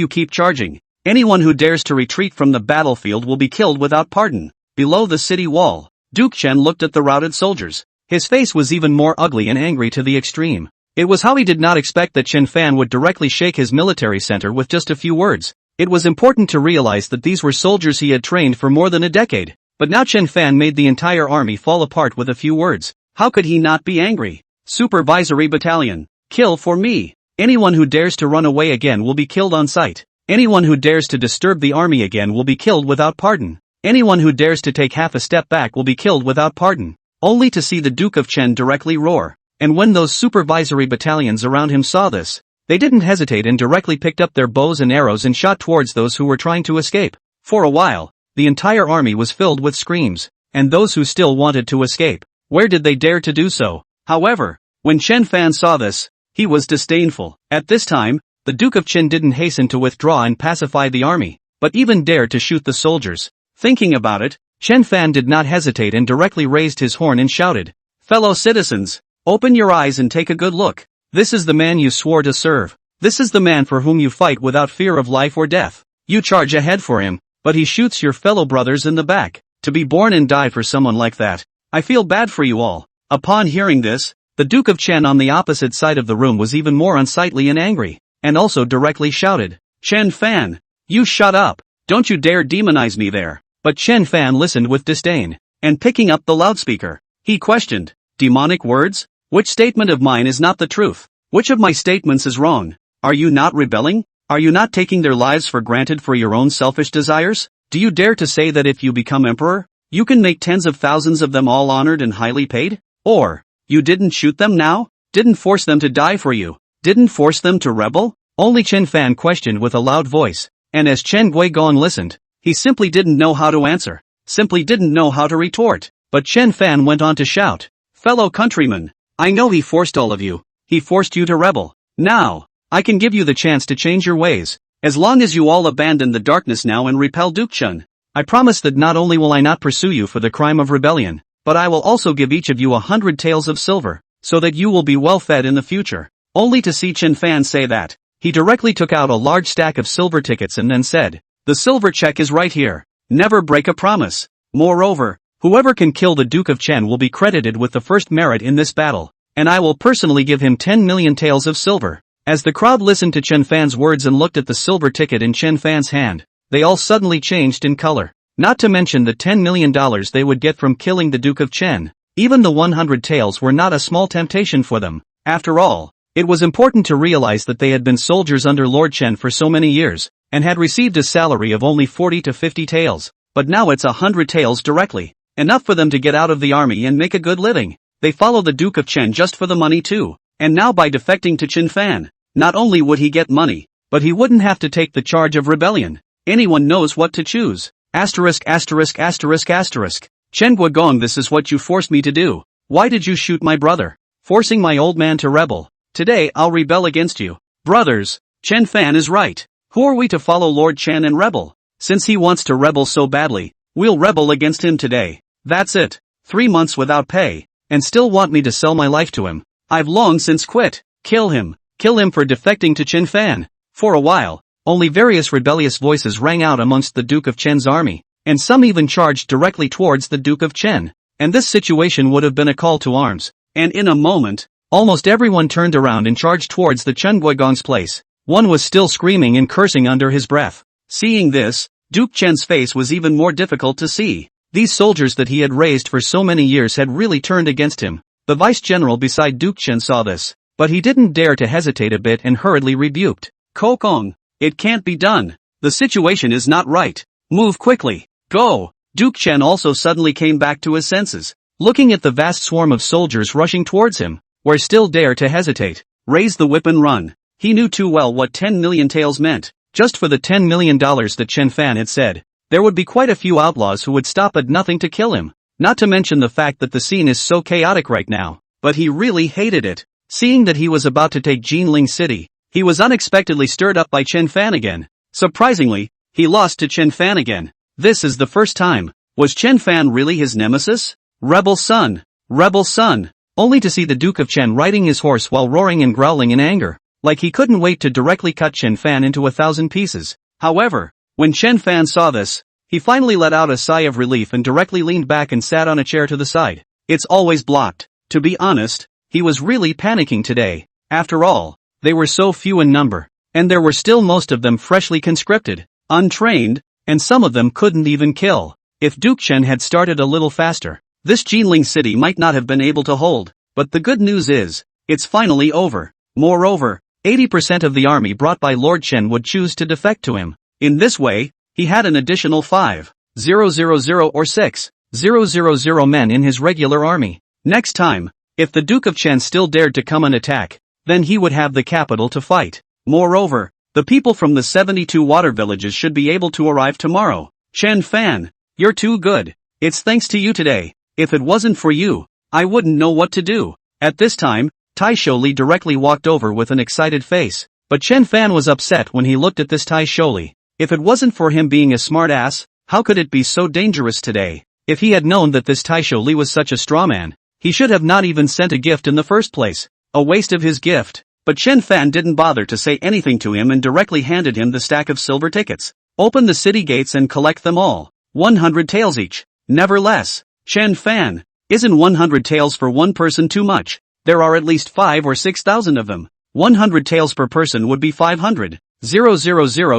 [SPEAKER 1] keep charging. Anyone who dares to retreat from the battlefield will be killed without pardon. Below the city wall, Duke Chen looked at the routed soldiers. His face was even more ugly and angry to the extreme. It was how he did not expect that Chen Fan would directly shake his military center with just a few words. It was important to realize that these were soldiers he had trained for more than a decade. But now Chen Fan made the entire army fall apart with a few words. How could he not be angry? Supervisory Battalion. Kill for me. Anyone who dares to run away again will be killed on sight. Anyone who dares to disturb the army again will be killed without pardon. Anyone who dares to take half a step back will be killed without pardon. Only to see the Duke of Chen directly roar. And when those supervisory battalions around him saw this, they didn't hesitate and directly picked up their bows and arrows and shot towards those who were trying to escape. For a while, the entire army was filled with screams, and those who still wanted to escape, where did they dare to do so? However, when Chen Fan saw this, he was disdainful. At this time, the Duke of Chen didn't hasten to withdraw and pacify the army, but even dared to shoot the soldiers. Thinking about it, Chen Fan did not hesitate and directly raised his horn and shouted, "Fellow citizens, open your eyes and take a good look. This is the man you swore to serve. This is the man for whom you fight without fear of life or death. You charge ahead for him, but he shoots your fellow brothers in the back. To be born and die for someone like that. I feel bad for you all." Upon hearing this, the Duke of Chen on the opposite side of the room was even more unsightly and angry, and also directly shouted, "Chen Fan, you shut up. Don't you dare demonize me there." But Chen Fan listened with disdain, and picking up the loudspeaker, he questioned, "Demonic words? Which statement of mine is not the truth? Which of my statements is wrong? Are you not rebelling? Are you not taking their lives for granted for your own selfish desires? Do you dare to say that if you become emperor, you can make tens of thousands of them all honored and highly paid? Or, you didn't shoot them now? Didn't force them to die for you? Didn't force them to rebel?" Only Chen Fan questioned with a loud voice, and as Chen Guigong listened, he simply didn't know how to answer, simply didn't know how to retort. But Chen Fan went on to shout, "Fellow countrymen, I know he forced all of you. He forced you to rebel. Now, I can give you the chance to change your ways. As long as you all abandon the darkness now and repel Duke Chen, I promise that not only will I not pursue you for the crime of rebellion, but I will also give each of you 100 taels of silver, so that you will be well fed in the future." Only to see Chen Fan say that, he directly took out a large stack of silver tickets and then said, "The silver check is right here. Never break a promise. Moreover, whoever can kill the Duke of Chen will be credited with the first merit in this battle, and I will personally give him 10 million taels of silver." As the crowd listened to Chen Fan's words and looked at the silver ticket in Chen Fan's hand, they all suddenly changed in color. Not to mention the $10 million they would get from killing the Duke of Chen. Even the 100 taels were not a small temptation for them. After all, it was important to realize that they had been soldiers under Lord Chen for so many years, and had received a salary of only 40 to 50 taels, but now it's 100 taels directly. Enough for them to get out of the army and make a good living. They follow the Duke of Chen just for the money too, and now by defecting to Chen Fan, not only would he get money, but he wouldn't have to take the charge of rebellion. Anyone knows what to choose. Asterisk asterisk asterisk asterisk. Chen Guigong, this is what you forced me to do. Why did you shoot my brother? Forcing my old man to rebel. Today I'll rebel against you. Brothers, Chen Fan is right. Who are we to follow Lord Chen and rebel? Since he wants to rebel so badly, we'll rebel against him today. That's it. 3 months without pay, and still want me to sell my life to him. I've long since quit. Kill him for defecting to Chen Fan. For a while, only various rebellious voices rang out amongst the Duke of Chen's army, and some even charged directly towards the Duke of Chen. And this situation would have been a call to arms. And in a moment, almost everyone turned around and charged towards the Chen Guigong's place. One was still screaming and cursing under his breath. Seeing this, Duke Chen's face was even more difficult to see. These soldiers that he had raised for so many years had really turned against him. The vice general beside Duke Chen saw this, but he didn't dare to hesitate a bit and hurriedly rebuked. "Kokong, it can't be done. The situation is not right. Move quickly. Go." Duke Chen also suddenly came back to his senses, looking at the vast swarm of soldiers rushing towards him, where still dare to hesitate. Raise the whip and run. He knew too well what 10 million taels meant. Just for the $10 million that Chen Fan had said, there would be quite a few outlaws who would stop at nothing to kill him. Not to mention the fact that the scene is so chaotic right now, but he really hated it. Seeing that he was about to take Jinling City, he was unexpectedly stirred up by Chen Fan again. Surprisingly, he lost to Chen Fan again. This is the first time. Was Chen Fan really his nemesis? Rebel son! Rebel son! Only to see the Duke of Chen riding his horse while roaring and growling in anger, like he couldn't wait to directly cut Chen Fan into 1,000 pieces. However, when Chen Fan saw this, he finally let out a sigh of relief and directly leaned back and sat on a chair to the side. It's always blocked. To be honest, he was really panicking today. After all, they were so few in number. And there were still most of them freshly conscripted, untrained, and some of them couldn't even kill. If Duke Chen had started a little faster, this Jinling city might not have been able to hold. But the good news is, it's finally over. Moreover, 80% of the army brought by Lord Chen would choose to defect to him. In this way, he had an additional 5,000 or 6,000 men in his regular army. Next time, if the Duke of Chen still dared to come and attack, then he would have the capital to fight. Moreover, the people from the 72 water villages should be able to arrive tomorrow. Chen Fan, you're too good. It's thanks to you today. If it wasn't for you, I wouldn't know what to do. At this time, Tai Shouli directly walked over with an excited face. But Chen Fan was upset when he looked at this Tai Shouli. If it wasn't for him being a smart ass, how could it be so dangerous today? If he had known that this Tai Shouli was such a strawman, he should have not even sent a gift in the first place. A waste of his gift. But Chen Fan didn't bother to say anything to him and directly handed him the stack of silver tickets. Open the city gates and collect them all. 100 taels each. Never less. Chen Fan, isn't 100 taels for one person too much? There are at least 5 or 6,000 of them. 100 taels per person would be 500. 000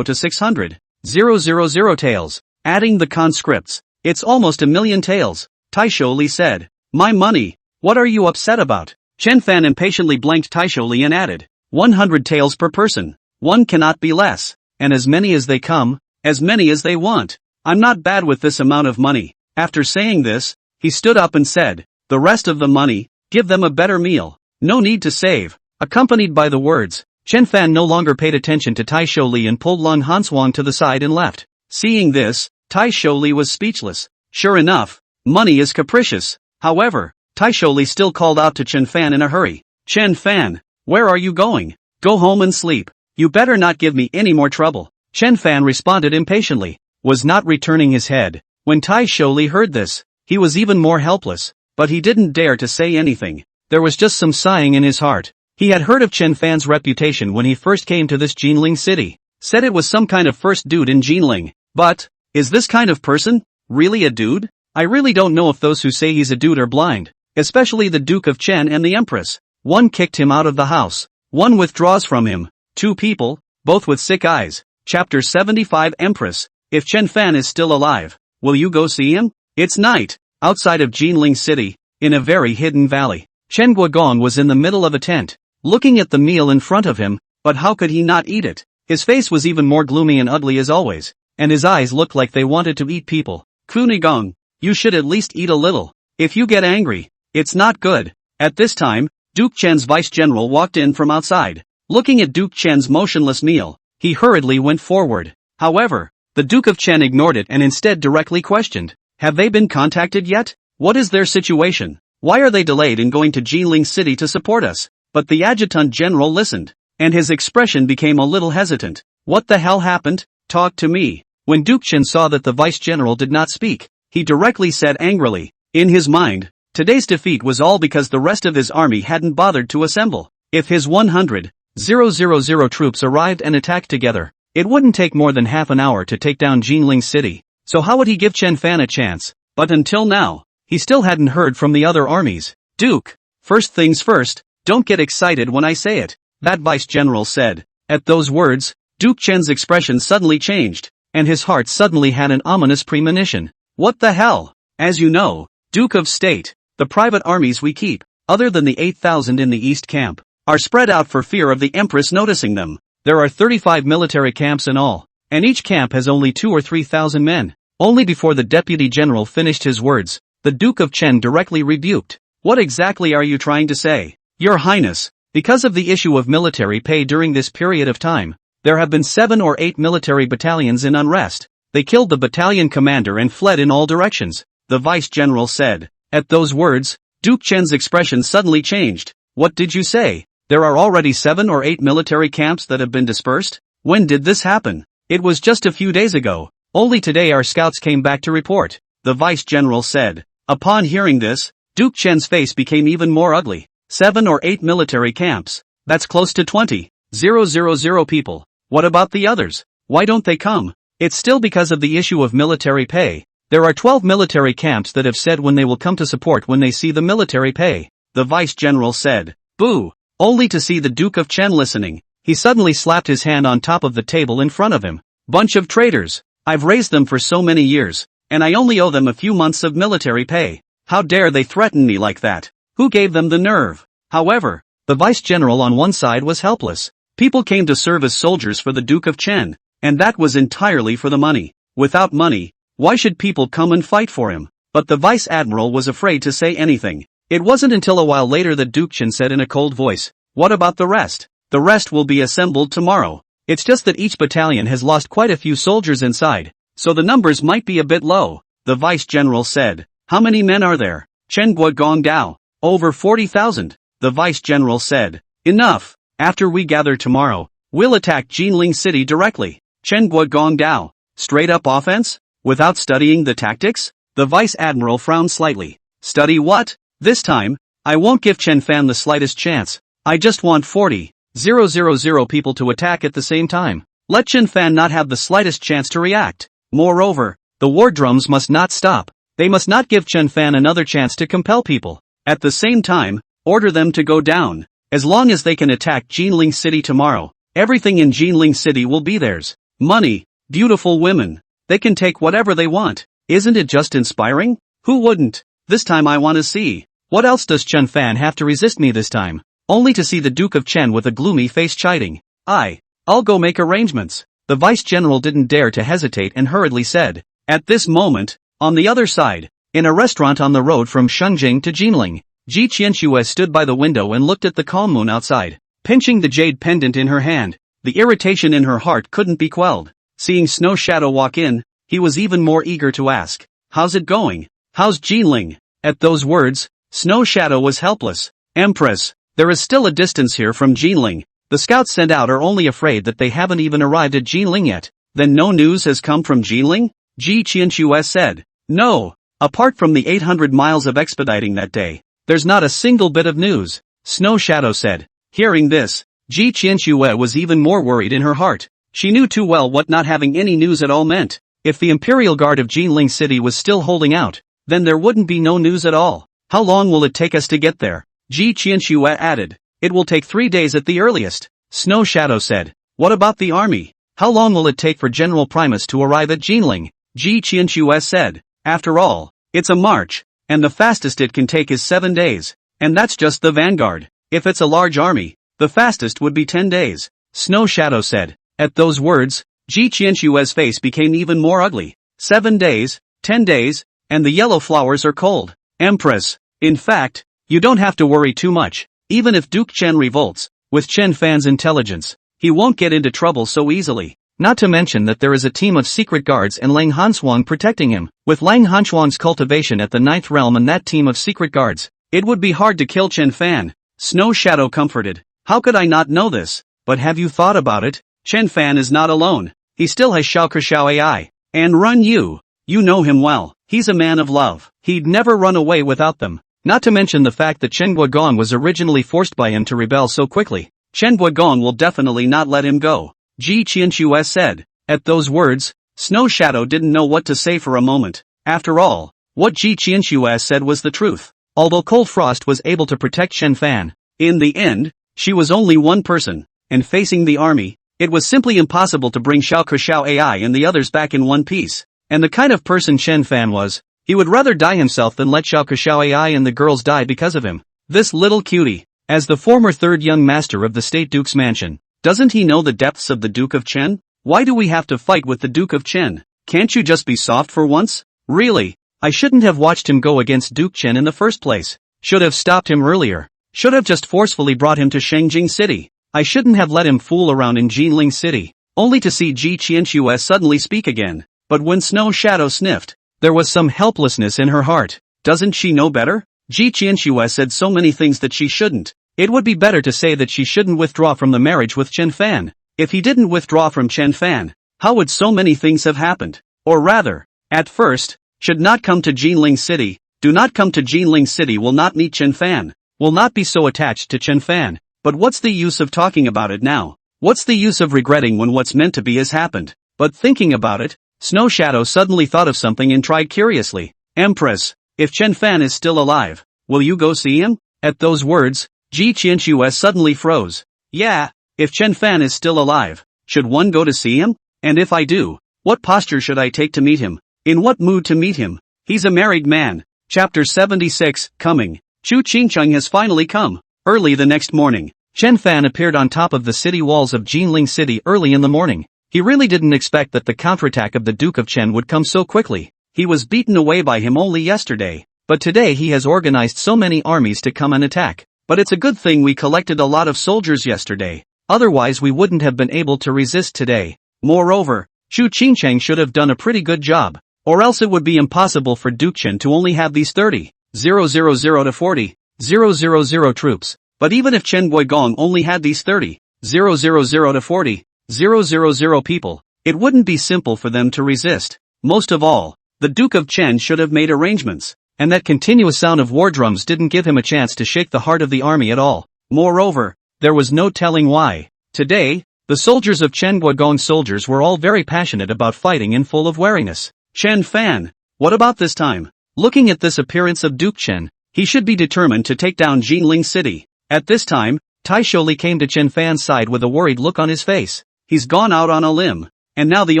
[SPEAKER 1] to 600. 000 taels. Adding the conscripts. It's almost 1,000,000 taels. Tai Shouli said. My money. What are you upset about? Chen Fan impatiently blanked Tai Shouli and added. 100 taels per person. One cannot be less. And as many as they come, as many as they want. I'm not bad with this amount of money. After saying this, he stood up and said, the rest of the money, give them a better meal. No need to save. Accompanied by the words, Chen Fan no longer paid attention to Tai Shouli and pulled Lung Hanswang to the side and left. Seeing this, Tai Shouli was speechless. Sure enough, money is capricious. However, Tai Shouli still called out to Chen Fan in a hurry. Chen Fan, where are you going? Go home and sleep. You better not give me any more trouble. Chen Fan responded impatiently, was not returning his head. When Tai Shouli heard this, he was even more helpless, but he didn't dare to say anything. There was just some sighing in his heart. He had heard of Chen Fan's reputation when he first came to this Jinling city. Said it was some kind of first dude in Jinling. But, is this kind of person really a dude? I really don't know if those who say he's a dude are blind. Especially the Duke of Chen and the Empress. One kicked him out of the house. One withdraws from him. 2 people, both with sick eyes. Chapter 75 Empress, if Chen Fan is still alive, will you go see him? It's night, outside of Jinling City, in a very hidden valley. Chen Guogong was in the middle of a tent, looking at the meal in front of him, but how could he not eat it? His face was even more gloomy and ugly as always, and his eyes looked like they wanted to eat people. Kunigong, you should at least eat a little. If you get angry, it's not good. At this time, Duke Chen's vice-general walked in from outside. Looking at Duke Chen's motionless meal, he hurriedly went forward. However, the Duke of Chen ignored it and instead directly questioned. Have they been contacted yet? What is their situation? Why are they delayed in going to Jinling City to support us? But the adjutant general listened, and his expression became a little hesitant. What the hell happened? Talk to me. When Duke Chen saw that the vice-general did not speak, he directly said angrily. In his mind, today's defeat was all because the rest of his army hadn't bothered to assemble. If his 100,000 troops arrived and attacked together, it wouldn't take more than half an hour to take down Jinling City. So how would he give Chen Fan a chance? But until now, he still hadn't heard from the other armies. Duke, first things first, don't get excited when I say it, that vice-general said. At those words, Duke Chen's expression suddenly changed, and his heart suddenly had an ominous premonition. What the hell? As you know, Duke of State, the private armies we keep, other than the 8,000 in the East Camp, are spread out for fear of the Empress noticing them. There are 35 military camps in all, and each camp has only 2 or 3,000 men. Only before the Deputy General finished his words, the Duke of Chen directly rebuked. What exactly are you trying to say? Your Highness, because of the issue of military pay during this period of time, there have been 7 or 8 military battalions in unrest. They killed the battalion commander and fled in all directions, the Vice-General said. At those words, Duke Chen's expression suddenly changed. What did you say? There are already 7 or 8 military camps that have been dispersed? When did this happen? It was just a few days ago. Only today our scouts came back to report, the Vice-General said. Upon hearing this, Duke Chen's face became even more ugly. 7 or 8 military camps. That's close to 20,000 people. What about the others? Why don't they come? It's still because of the issue of military pay. There are 12 military camps that have said when they will come to support when they see the military pay, the Vice-General said. Boo! only to see the Duke of Chen listening. He suddenly slapped his hand on top of the table in front of him. Bunch of traitors. I've raised them for so many years, and I only owe them a few months of military pay. How dare they threaten me like that? Who gave them the nerve? However, the vice general on one side was helpless. People came to serve as soldiers for the Duke of Chen, and that was entirely for the money. Without money, why should people come and fight for him? But the vice admiral was afraid to say anything. It wasn't until a while later that Duke Chen said in a cold voice, "What about the rest? The rest will be assembled tomorrow. It's just that each battalion has lost quite a few soldiers inside, so the numbers might be a bit low." The vice general said, "How many men are there?" Chen Guogongdao. "Over 40,000. The vice general said, "Enough. After we gather tomorrow, we'll attack Jinling City directly." Chen Guogongdao. Straight up offense? Without studying the tactics? The vice admiral frowned slightly. Study what? This time, I won't give Chen Fan the slightest chance. I just want 40,000 people to attack at the same time. Let Chen Fan not have the slightest chance to react. Moreover, the war drums must not stop. They must not give Chen Fan another chance to compel people. At the same time, order them to go down. As long as they can attack Jinling City tomorrow, everything in Jinling City will be theirs. Money, beautiful women. They can take whatever they want. Isn't it just inspiring? Who wouldn't? This time I want to see. What else does Chen Fan have to resist me this time? Only to see the Duke of Chen with a gloomy face chiding. I'll go make arrangements. The vice general didn't dare to hesitate and hurriedly said. At this moment, on the other side, in a restaurant on the road from Shenzhen to Jinling, Ji Qianxue stood by the window and looked at the calm moon outside, pinching the jade pendant in her hand. The irritation in her heart couldn't be quelled. Seeing Snow Shadow walk in, he was even more eager to ask, "How's it going? How's Jinling?" At those words, Snow Shadow was helpless. "Empress, there is still a distance here from Jinling. The scouts sent out are only afraid that they haven't even arrived at Jinling yet." "Then no news has come from Jinling?" Ji Qianxue said. "No. Apart from the 800 miles of expediting that day, there's not a single bit of news," Snow Shadow said. Hearing this, Ji Qianxue was even more worried in her heart. She knew too well what not having any news at all meant. If the Imperial Guard of Jinling City was still holding out, then there wouldn't be no news at all. "How long will it take us to get there?" Ji Qianxue added. "It will take 3 days at the earliest," Snow Shadow said. "What about the army? How long will it take for General Primus to arrive at Jinling?" Ji Qianxue said. "After all, it's a march, and the fastest it can take is 7 days. And that's just the vanguard. If it's a large army, the fastest would be 10 days, Snow Shadow said. At those words, Ji Qianxue's face became even more ugly. 7 days, 10 days, and the yellow flowers are cold. Empress, in fact, you don't have to worry too much. Even if Duke Chen revolts, with Chen Fan's intelligence, he won't get into trouble so easily. Not to mention that there is a team of secret guards and Lang Hanshuang protecting him. With Lang Hanshuang's cultivation at the 9th realm and that team of secret guards, it would be hard to kill Chen Fan. Snow Shadow comforted. How could I not know this? But have you thought about it? Chen Fan is not alone. He still has Xiao Kershaw AI. And Run Yu. You know him well. He's a man of love. He'd never run away without them. Not to mention the fact that Chen Guogong was originally forced by him to rebel so quickly. Chen Guogong will definitely not let him go, Ji Qianxue said. At those words, Snow Shadow didn't know what to say for a moment. After all, what Ji Qianxue said was the truth. Although Cold Frost was able to protect Chen Fan, in the end, she was only one person, and facing the army, it was simply impossible to bring Xiao Kershaw AI and the others back in one piece. And the kind of person Chen Fan was, he would rather die himself than let Xiao Kershaw AI and the girls die because of him. This little cutie, as the former third young master of the State Duke's mansion, doesn't he know the depths of the Duke of Chen? Why do we have to fight with the Duke of Chen? Can't you just be soft for once? Really? I shouldn't have watched him go against Duke Chen in the first place. Should have stopped him earlier. Should have just forcefully brought him to Shengjing City. I shouldn't have let him fool around in Jinling City, only to see Ji Qianxue suddenly speak again. But when Snow Shadow sniffed, there was some helplessness in her heart. Doesn't she know better? Ji Qianxue said so many things that she shouldn't. It would be better to say that she shouldn't withdraw from the marriage with Chen Fan. If he didn't withdraw from Chen Fan, how would so many things have happened? Or rather, at first, should not come to Jinling City, do not come to Jinling City, will not meet Chen Fan, will not be so attached to Chen Fan. But what's the use of talking about it now? What's the use of regretting when what's meant to be has happened? But thinking about it, Snow Shadow suddenly thought of something and tried curiously. Empress, if Chen Fan is still alive, will you go see him? At those words, Ji Qianxue suddenly froze. Yeah, if Chen Fan is still alive, should one go to see him? And if I do, what posture should I take to meet him? In what mood to meet him? He's a married man. Chapter 76, Coming. Chu Qingcheng has finally come. Early the next morning, Chen Fan appeared on top of the city walls of Jinling City early in the morning. He really didn't expect that the counterattack of the Duke of Chen would come so quickly. He was beaten away by him only yesterday, but today he has organized so many armies to come and attack. But it's a good thing we collected a lot of soldiers yesterday, otherwise we wouldn't have been able to resist today. Moreover, Chu Qingcheng should have done a pretty good job, or else it would be impossible for Duke Chen to only have these 30,000 to 40,000 troops. But even if Chen Guigong only had these 30,000 to 40,000 people, it wouldn't be simple for them to resist. Most of all, the Duke of Chen should have made arrangements, and that continuous sound of war drums didn't give him a chance to shake the heart of the army at all. Moreover, there was no telling why. Today, the soldiers of Chen Guigong's soldiers were all very passionate about fighting and full of wariness. Chen Fan, what about this time? Looking at this appearance of Duke Chen, he should be determined to take down Jinling City. At this time, Tai Shouli came to Chen Fan's side with a worried look on his face. He's gone out on a limb, and now the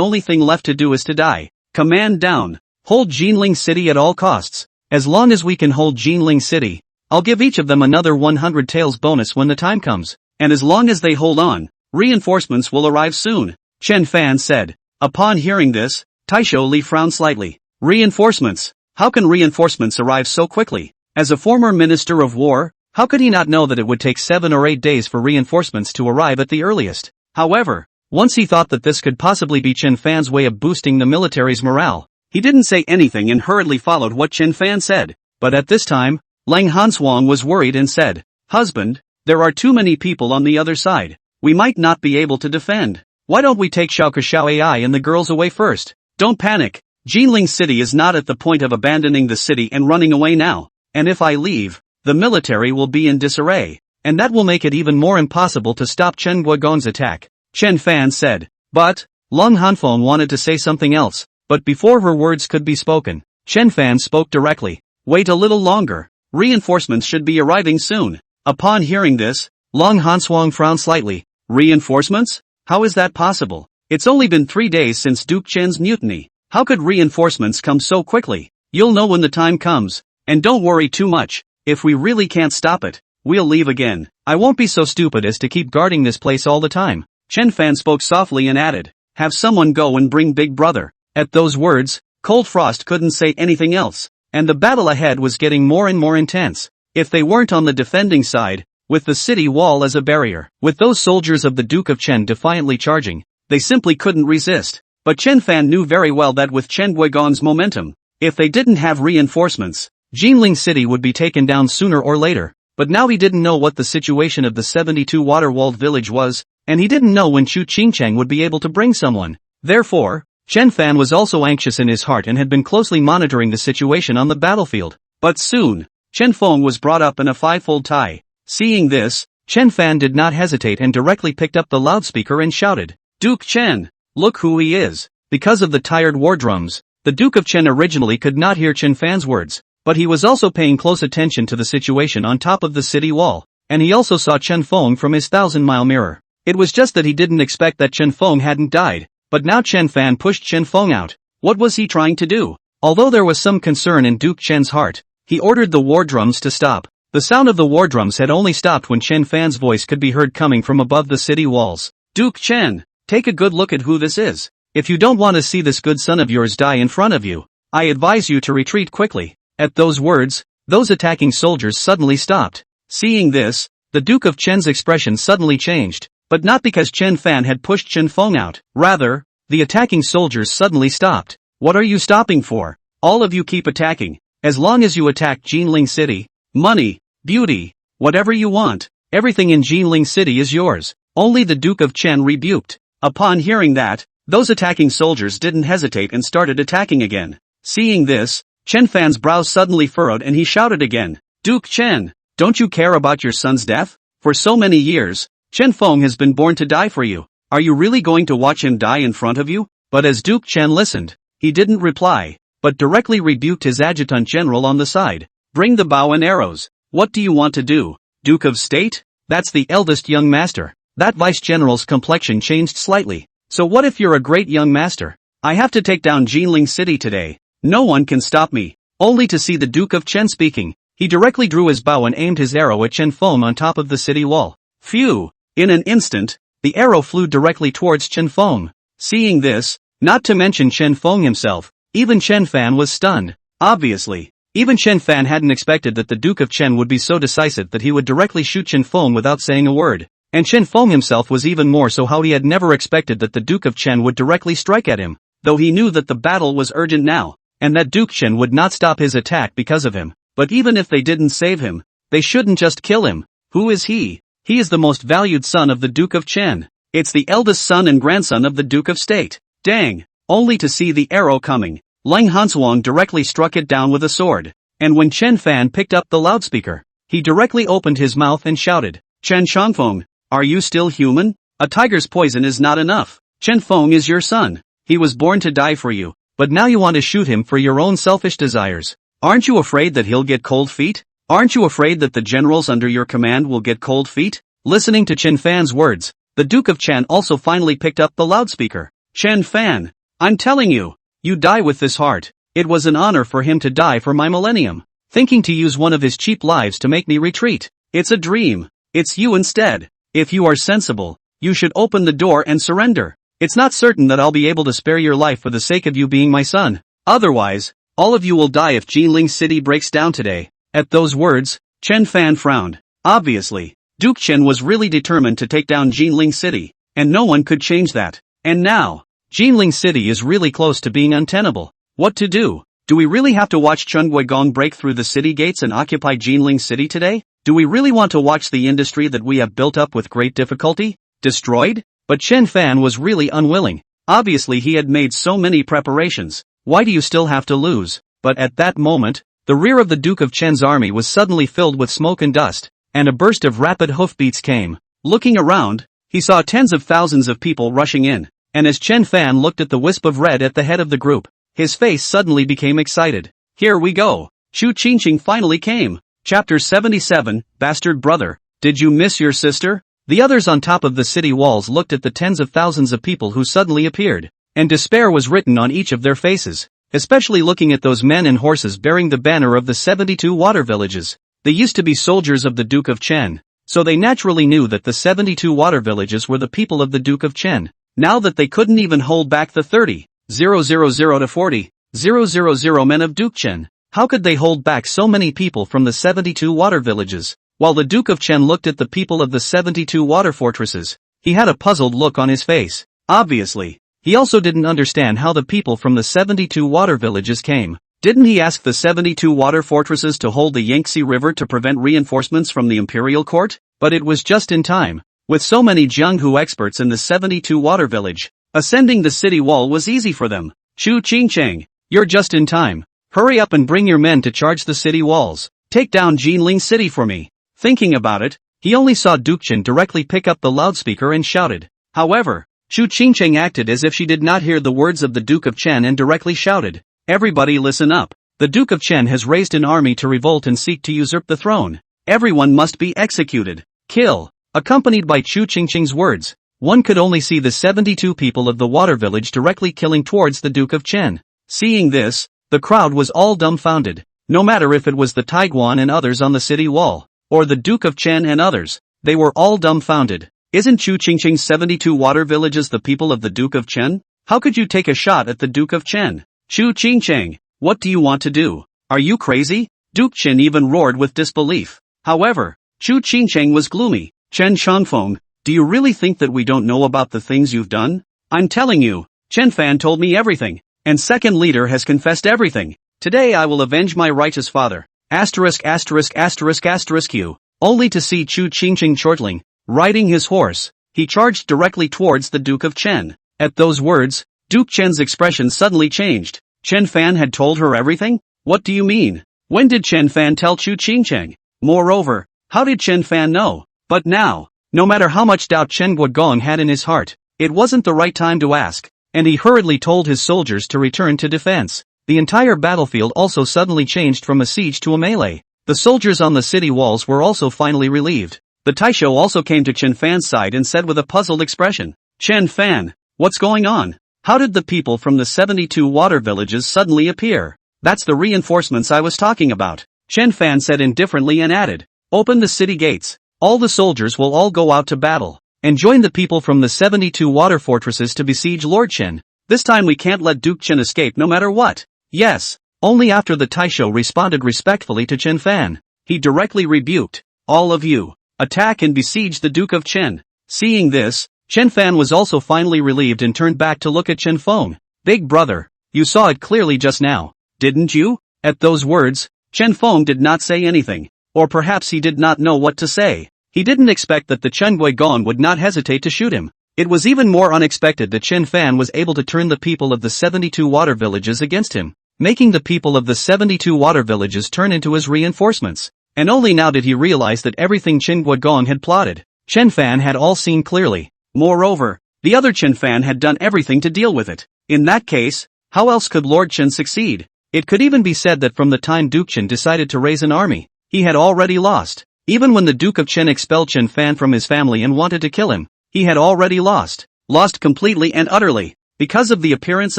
[SPEAKER 1] only thing left to do is to die. Command down. Hold Jinling City at all costs. As long as we can hold Jinling City, I'll give each of them another 100 taels bonus when the time comes. And as long as they hold on, reinforcements will arrive soon, Chen Fan said. Upon hearing this, Tai Shouli frowned slightly. Reinforcements? How can reinforcements arrive so quickly? As a former minister of war, how could he not know that it would take 7 or 8 days for reinforcements to arrive at the earliest? However, once he thought that this could possibly be Chen Fan's way of boosting the military's morale, he didn't say anything and hurriedly followed what Chen Fan said. But at this time, Lang Hanswang was worried and said, "Husband, there are too many people on the other side. We might not be able to defend. Why don't we take Xiao Ai and the girls away first?" Don't panic. Jinling City is not at the point of abandoning the city and running away now. And if I leave, the military will be in disarray, and that will make it even more impossible to stop Chen Guigong's attack, Chen Fan said. But, Lang Hanfeng wanted to say something else, but before her words could be spoken, Chen Fan spoke directly. Wait a little longer. Reinforcements should be arriving soon. Upon hearing this, Lang Hanswang frowned slightly. Reinforcements? How is that possible? It's only been 3 days since Duke Chen's mutiny. How could reinforcements come so quickly? You'll know when the time comes. And don't worry too much. If we really can't stop it, we'll leave again. I won't be so stupid as to keep guarding this place all the time. Chen Fan spoke softly and added, have someone go and bring Big Brother. At those words, Cold Frost couldn't say anything else, and the battle ahead was getting more and more intense. If they weren't on the defending side, with the city wall as a barrier, with those soldiers of the Duke of Chen defiantly charging, they simply couldn't resist. But Chen Fan knew very well that with Chen Guigong's momentum, if they didn't have reinforcements, Jinling City would be taken down sooner or later. But now he didn't know what the situation of the 72 water-walled village was, and he didn't know when Chu Qingcheng would be able to bring someone. Therefore, Chen Fan was also anxious in his heart and had been closely monitoring the situation on the battlefield. But soon, Chen Feng was brought up in a fivefold tie. Seeing this, Chen Fan did not hesitate and directly picked up the loudspeaker and shouted, Duke Chen, look who he is. Because of the tired war drums, the Duke of Chen originally could not hear Chen Fan's words, but he was also paying close attention to the situation on top of the city wall, and he also saw Chen Feng from his 1,000-mile mirror. It was just that he didn't expect that Chen Feng hadn't died, but now Chen Fan pushed Chen Feng out. What was he trying to do? Although there was some concern in Duke Chen's heart, he ordered the war drums to stop. The sound of the war drums had only stopped when Chen Fan's voice could be heard coming from above the city walls. Duke Chen, take a good look at who this is. If you don't want to see this good son of yours die in front of you, I advise you to retreat quickly. At those words, those attacking soldiers suddenly stopped. Seeing this, the Duke of Chen's expression suddenly changed, but not because Chen Fan had pushed Chen Feng out. Rather, the attacking soldiers suddenly stopped. What are you stopping for? All of you keep attacking. As long as you attack Jinling City, money, beauty, whatever you want, everything in Jinling City is yours. Only the Duke of Chen rebuked. Upon hearing that, those attacking soldiers didn't hesitate and started attacking again. Seeing this, Chen Fan's brow suddenly furrowed and he shouted again, Duke Chen, don't you care about your son's death? For so many years, Chen Feng has been born to die for you. Are you really going to watch him die in front of you? But as Duke Chen listened, he didn't reply, but directly rebuked his adjutant general on the side. Bring the bow and arrows. What do you want to do? Duke of State? That's the eldest young master. That vice general's complexion changed slightly. So what if you're a great young master? I have to take down Jinling City today. No one can stop me. Only to see the Duke of Chen speaking. He directly drew his bow and aimed his arrow at Chen Feng on top of the city wall. Phew! In an instant, the arrow flew directly towards Chen Feng. Seeing this, not to mention Chen Feng himself, even Chen Fan was stunned. Obviously, even Chen Fan hadn't expected that the Duke of Chen would be so decisive that he would directly shoot Chen Feng without saying a word. And Chen Feng himself was even more so how he had never expected that the Duke of Chen would directly strike at him, though he knew that the battle was urgent now, and that Duke Chen would not stop his attack because of him. But even if they didn't save him, they shouldn't just kill him. Who is he? He is the most valued son of the Duke of Chen. It's the eldest son and grandson of the Duke of State. Dang! Only to see the arrow coming, Lang Hansuang directly struck it down with a sword. And when Chen Fan picked up the loudspeaker, he directly opened his mouth and shouted, "Chen Changfeng, are you still human? A tiger's poison is not enough. Chen Feng is your son. He was born to die for you, but now you want to shoot him for your own selfish desires. Aren't you afraid that he'll get cold feet? Aren't you afraid that the generals under your command will get cold feet?" Listening to Chen Fan's words, the Duke of Chen also finally picked up the loudspeaker. "Chen Fan, I'm telling you, you die with this heart. It was an honor for him to die for my millennium. Thinking to use one of his cheap lives to make me retreat. It's a dream. It's you instead. If you are sensible, you should open the door and surrender. It's not certain that I'll be able to spare your life for the sake of you being my son. Otherwise, all of you will die if Jinling City breaks down today." At those words, Chen Fan frowned. Obviously, Duke Chen was really determined to take down Jinling City, and no one could change that. And now, Jinling City is really close to being untenable. What to do? Do we really have to watch Chun Guigong break through the city gates and occupy Jinling City today? Do we really want to watch the industry that we have built up with great difficulty destroyed? But Chen Fan was really unwilling. Obviously he had made so many preparations. Why do you still have to lose? But at that moment, the rear of the Duke of Chen's army was suddenly filled with smoke and dust, and a burst of rapid hoofbeats came. Looking around, he saw tens of thousands of people rushing in, and as Chen Fan looked at the wisp of red at the head of the group, his face suddenly became excited. Here we go. Chu Qingqing finally came. Chapter 77, Bastard Brother, did you miss your sister? The others on top of the city walls looked at the tens of thousands of people who suddenly appeared, and despair was written on each of their faces, especially looking at those men and horses bearing the banner of the 72 water villages. They used to be soldiers of the Duke of Chen, so they naturally knew that the 72 water villages were the people of the Duke of Chen. Now that they couldn't even hold back the 30,000 to 40,000 men of Duke Chen, how could they hold back so many people from the 72 water villages? While the Duke of Chen looked at the people of the 72 water fortresses, he had a puzzled look on his face. Obviously, he also didn't understand how the people from the 72 water villages came. Didn't he ask the 72 water fortresses to hold the Yangtze River to prevent reinforcements from the imperial court? But it was just in time. With so many Jianghu experts in the 72 water village, ascending the city wall was easy for them. Chu Qingcheng, you're just in time. Hurry up and bring your men to charge the city walls. Take down Jinling City for me. Thinking about it, he only saw Duke Chen directly pick up the loudspeaker and shouted. However, Chu Qingcheng acted as if she did not hear the words of the Duke of Chen and directly shouted, "Everybody listen up. The Duke of Chen has raised an army to revolt and seek to usurp the throne. Everyone must be executed. Kill." Accompanied by Chu Qingcheng's words, one could only see the 72 people of the water village directly killing towards the Duke of Chen. Seeing this, the crowd was all dumbfounded. No matter if it was the Taiguan and others on the city wall, or the Duke of Chen and others, they were all dumbfounded. Isn't Chu Qingcheng's 72 water villages the people of the Duke of Chen? How could you take a shot at the Duke of Chen? Chu Qingcheng, what do you want to do? Are you crazy? Duke Chen even roared with disbelief. However, Chu Qingcheng was gloomy. Chen Changfeng, do you really think that we don't know about the things you've done? I'm telling you, Chen Fan told me everything, and second leader has confessed everything. Today I will avenge my righteous father. Q. Only to see Chu Qingcheng chortling, riding his horse, he charged directly towards the Duke of Chen. At those words, Duke Chen's expression suddenly changed. Chen Fan had told her everything? What do you mean? When did Chen Fan tell Chu Qingcheng? Moreover, how did Chen Fan know? But now, no matter how much doubt Chen Guigong had in his heart, it wasn't the right time to ask, and he hurriedly told his soldiers to return to defense. The entire battlefield also suddenly changed from a siege to a melee. The soldiers on the city walls were also finally relieved. The Taisho also came to Chen Fan's side and said with a puzzled expression, "Chen Fan, what's going on? How did the people from the 72 water villages suddenly appear?" "That's the reinforcements I was talking about," Chen Fan said indifferently and added, "Open the city gates. All the soldiers will all go out to battle, and join the people from the 72 water fortresses to besiege Lord Chen. This time we can't let Duke Chen escape no matter what." "Yes." Only after the Taisho responded respectfully to Chen Fan, he directly rebuked, "All of you, attack and besiege the Duke of Chen." Seeing this, Chen Fan was also finally relieved and turned back to look at Chen Feng. "Big brother, you saw it clearly just now, didn't you?" At those words, Chen Feng did not say anything, or perhaps he did not know what to say. He didn't expect that the Chen Guigong would not hesitate to shoot him. It was even more unexpected that Chen Fan was able to turn the people of the 72 water villages against him, making the people of the 72 water villages turn into his reinforcements. And only now did he realize that everything Chen Guigong had plotted, Chen Fan had all seen clearly. Moreover, the other Chen Fan had done everything to deal with it. In that case, how else could Lord Chen succeed? It could even be said that from the time Duke Chen decided to raise an army, he had already lost. Even when the Duke of Chen expelled Chen Fan from his family and wanted to kill him, he had already lost. Lost completely and utterly. Because of the appearance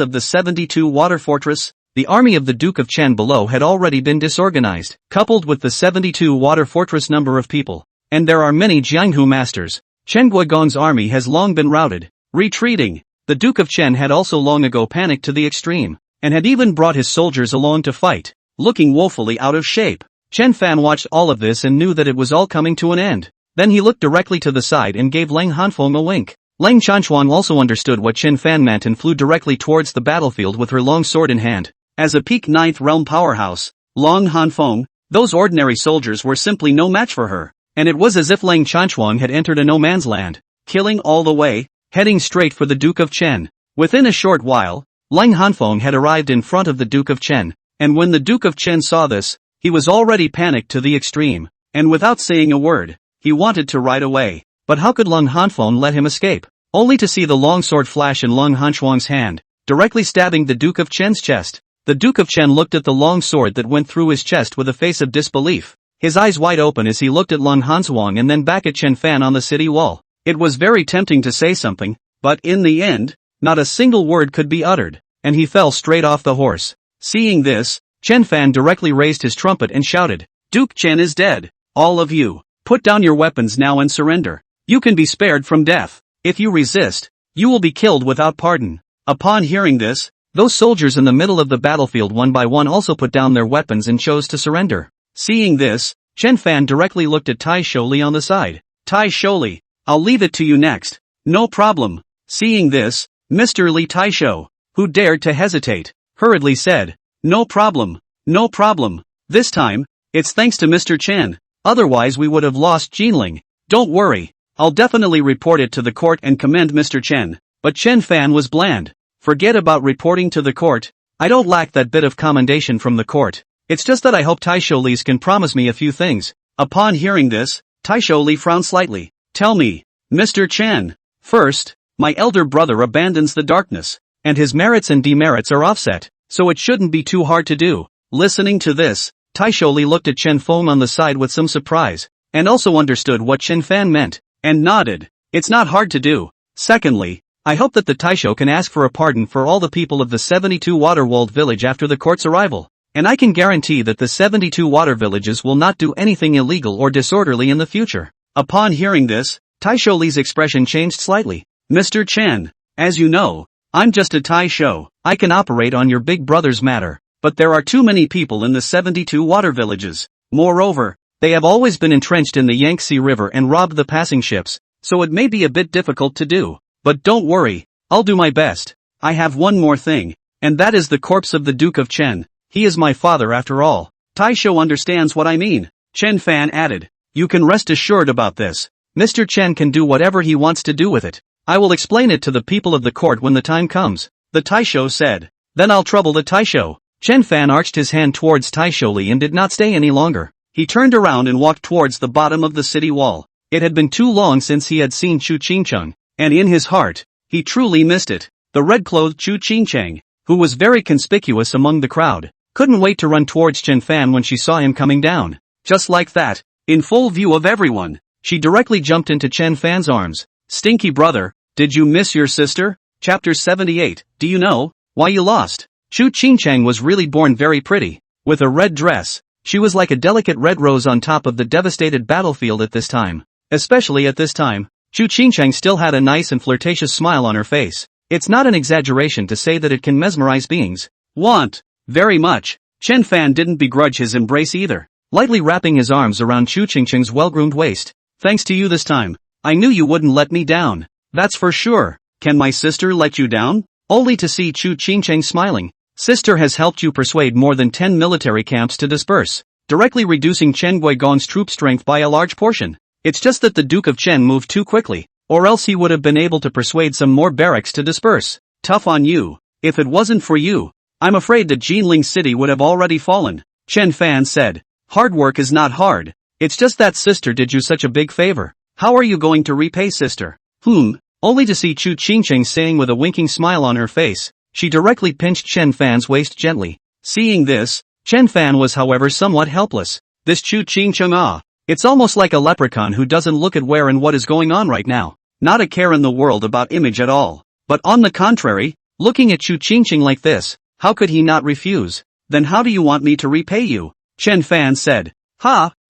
[SPEAKER 1] of the 72 water fortress, the army of the Duke of Chen below had already been disorganized, coupled with the 72 water fortress number of people. And there are many Jianghu masters. Chen Guigong's army has long been routed, retreating. The Duke of Chen had also long ago panicked to the extreme, and had even brought his soldiers along to fight, looking woefully out of shape. Chen Fan watched all of this and knew that it was all coming to an end. Then he looked directly to the side and gave Lang Hanfeng a wink. Lang Chanchuan also understood what Chen Fan meant and flew directly towards the battlefield with her long sword in hand. As a peak 9th realm powerhouse, Lang Hanfeng, those ordinary soldiers were simply no match for her, and it was as if Lang Chanchuan had entered a no-man's land, killing all the way, heading straight for the Duke of Chen. Within a short while, Lang Hanfeng had arrived in front of the Duke of Chen, and when the Duke of Chen saw this, he was already panicked to the extreme, and without saying a word, he wanted to ride away. But how could Lang Hanfeng let him escape? Only to see the long sword flash in Lang Hanchuan's hand, directly stabbing the Duke of Chen's chest. The Duke of Chen looked at the long sword that went through his chest with a face of disbelief, his eyes wide open as he looked at Lang Hanzuang and then back at Chen Fan on the city wall. It was very tempting to say something, but in the end, not a single word could be uttered, and he fell straight off the horse. Seeing this, Chen Fan directly raised his trumpet and shouted, "Duke Chen is dead. All of you, put down your weapons now and surrender. You can be spared from death. If you resist, you will be killed without pardon." Upon hearing this, those soldiers in the middle of the battlefield one by one also put down their weapons and chose to surrender. Seeing this, Chen Fan directly looked at Tai Sholi on the side. "Tai Sholi, I'll leave it to you next." "No problem." Seeing this, Mr. Li Taisho, who dared to hesitate, hurriedly said, "No problem, no problem. This time, it's thanks to Mr. Chen, otherwise we would have lost Jinling. Don't worry, I'll definitely report it to the court and commend Mr. Chen." But Chen Fan was bland. "Forget about reporting to the court. I don't lack that bit of commendation from the court. It's just that I hope Taisho Li's can promise me a few things." Upon hearing this, Taisho Li frowned slightly. "Tell me, Mr. Chen. First, my elder brother abandons the darkness, and his merits and demerits are offset, so it shouldn't be too hard to do." Listening to this, Taisho Li looked at Chen Feng on the side with some surprise, and also understood what Chen Fan meant, and nodded. "It's not hard to do. Secondly, I hope that the Taisho can ask for a pardon for all the people of the 72 water-walled village after the court's arrival, and I can guarantee that the 72 water villages will not do anything illegal or disorderly in the future." Upon hearing this, Taisho Li's expression changed slightly. "Mr. Chen, as you know, I'm just a Taisho. I can operate on your big brother's matter, but there are too many people in the 72 water villages. Moreover, they have always been entrenched in the Yangtze River and robbed the passing ships, so it may be a bit difficult to do. But don't worry, I'll do my best. I have one more thing, and that is the corpse of the Duke of Chen. He is my father after all." Taisho understands what I mean. Chen Fan added, "You can rest assured about this. Mr. Chen can do whatever he wants to do with it. I will explain it to the people of the court when the time comes." The Taisho said. "Then I'll trouble the Taisho." Chen Fan arched his hand towards Taisho Li and did not stay any longer. He turned around and walked towards the bottom of the city wall. It had been too long since he had seen Chu Qingcheng, and in his heart, he truly missed it. The red-clothed Chu Qingcheng, who was very conspicuous among the crowd, couldn't wait to run towards Chen Fan when she saw him coming down. Just like that, in full view of everyone, she directly jumped into Chen Fan's arms. Stinky brother, did you miss your sister? Chapter 78, do you know why you lost? Chu Qingchang was really born very pretty. With a red dress, she was like a delicate red rose on top of the devastated battlefield at this time. Especially at this time, Chu Qingchang still had a nice and flirtatious smile on her face. It's not an exaggeration to say that it can mesmerize beings. Want very much. Chen Fan didn't begrudge his embrace either, lightly wrapping his arms around Chu Qingchang's well-groomed waist. Thanks to you this time. I knew you wouldn't let me down. That's for sure. Can my sister let you down? Only to see Chu Qingchang smiling. Sister has helped you persuade more than 10 military camps to disperse, directly reducing Chen Guigong's troop strength by a large portion. It's just that the Duke of Chen moved too quickly, or else he would have been able to persuade some more barracks to disperse. Tough on you. If it wasn't for you, I'm afraid that Jinling City would have already fallen. Chen Fan said. Hard work is not hard. It's just that sister did you such a big favor. How are you going to repay sister? Only to see Chu Qingchang saying with a winking smile on her face. She directly pinched Chen Fan's waist gently. Seeing this, Chen Fan was however somewhat helpless. This Chu Qingchang it's almost like a leprechaun who doesn't look at where and what is going on right now. Not a care in the world about image at all. But on the contrary, looking at Chu Qingchang like this, how could he not refuse? Then how do you want me to repay you? Chen Fan said.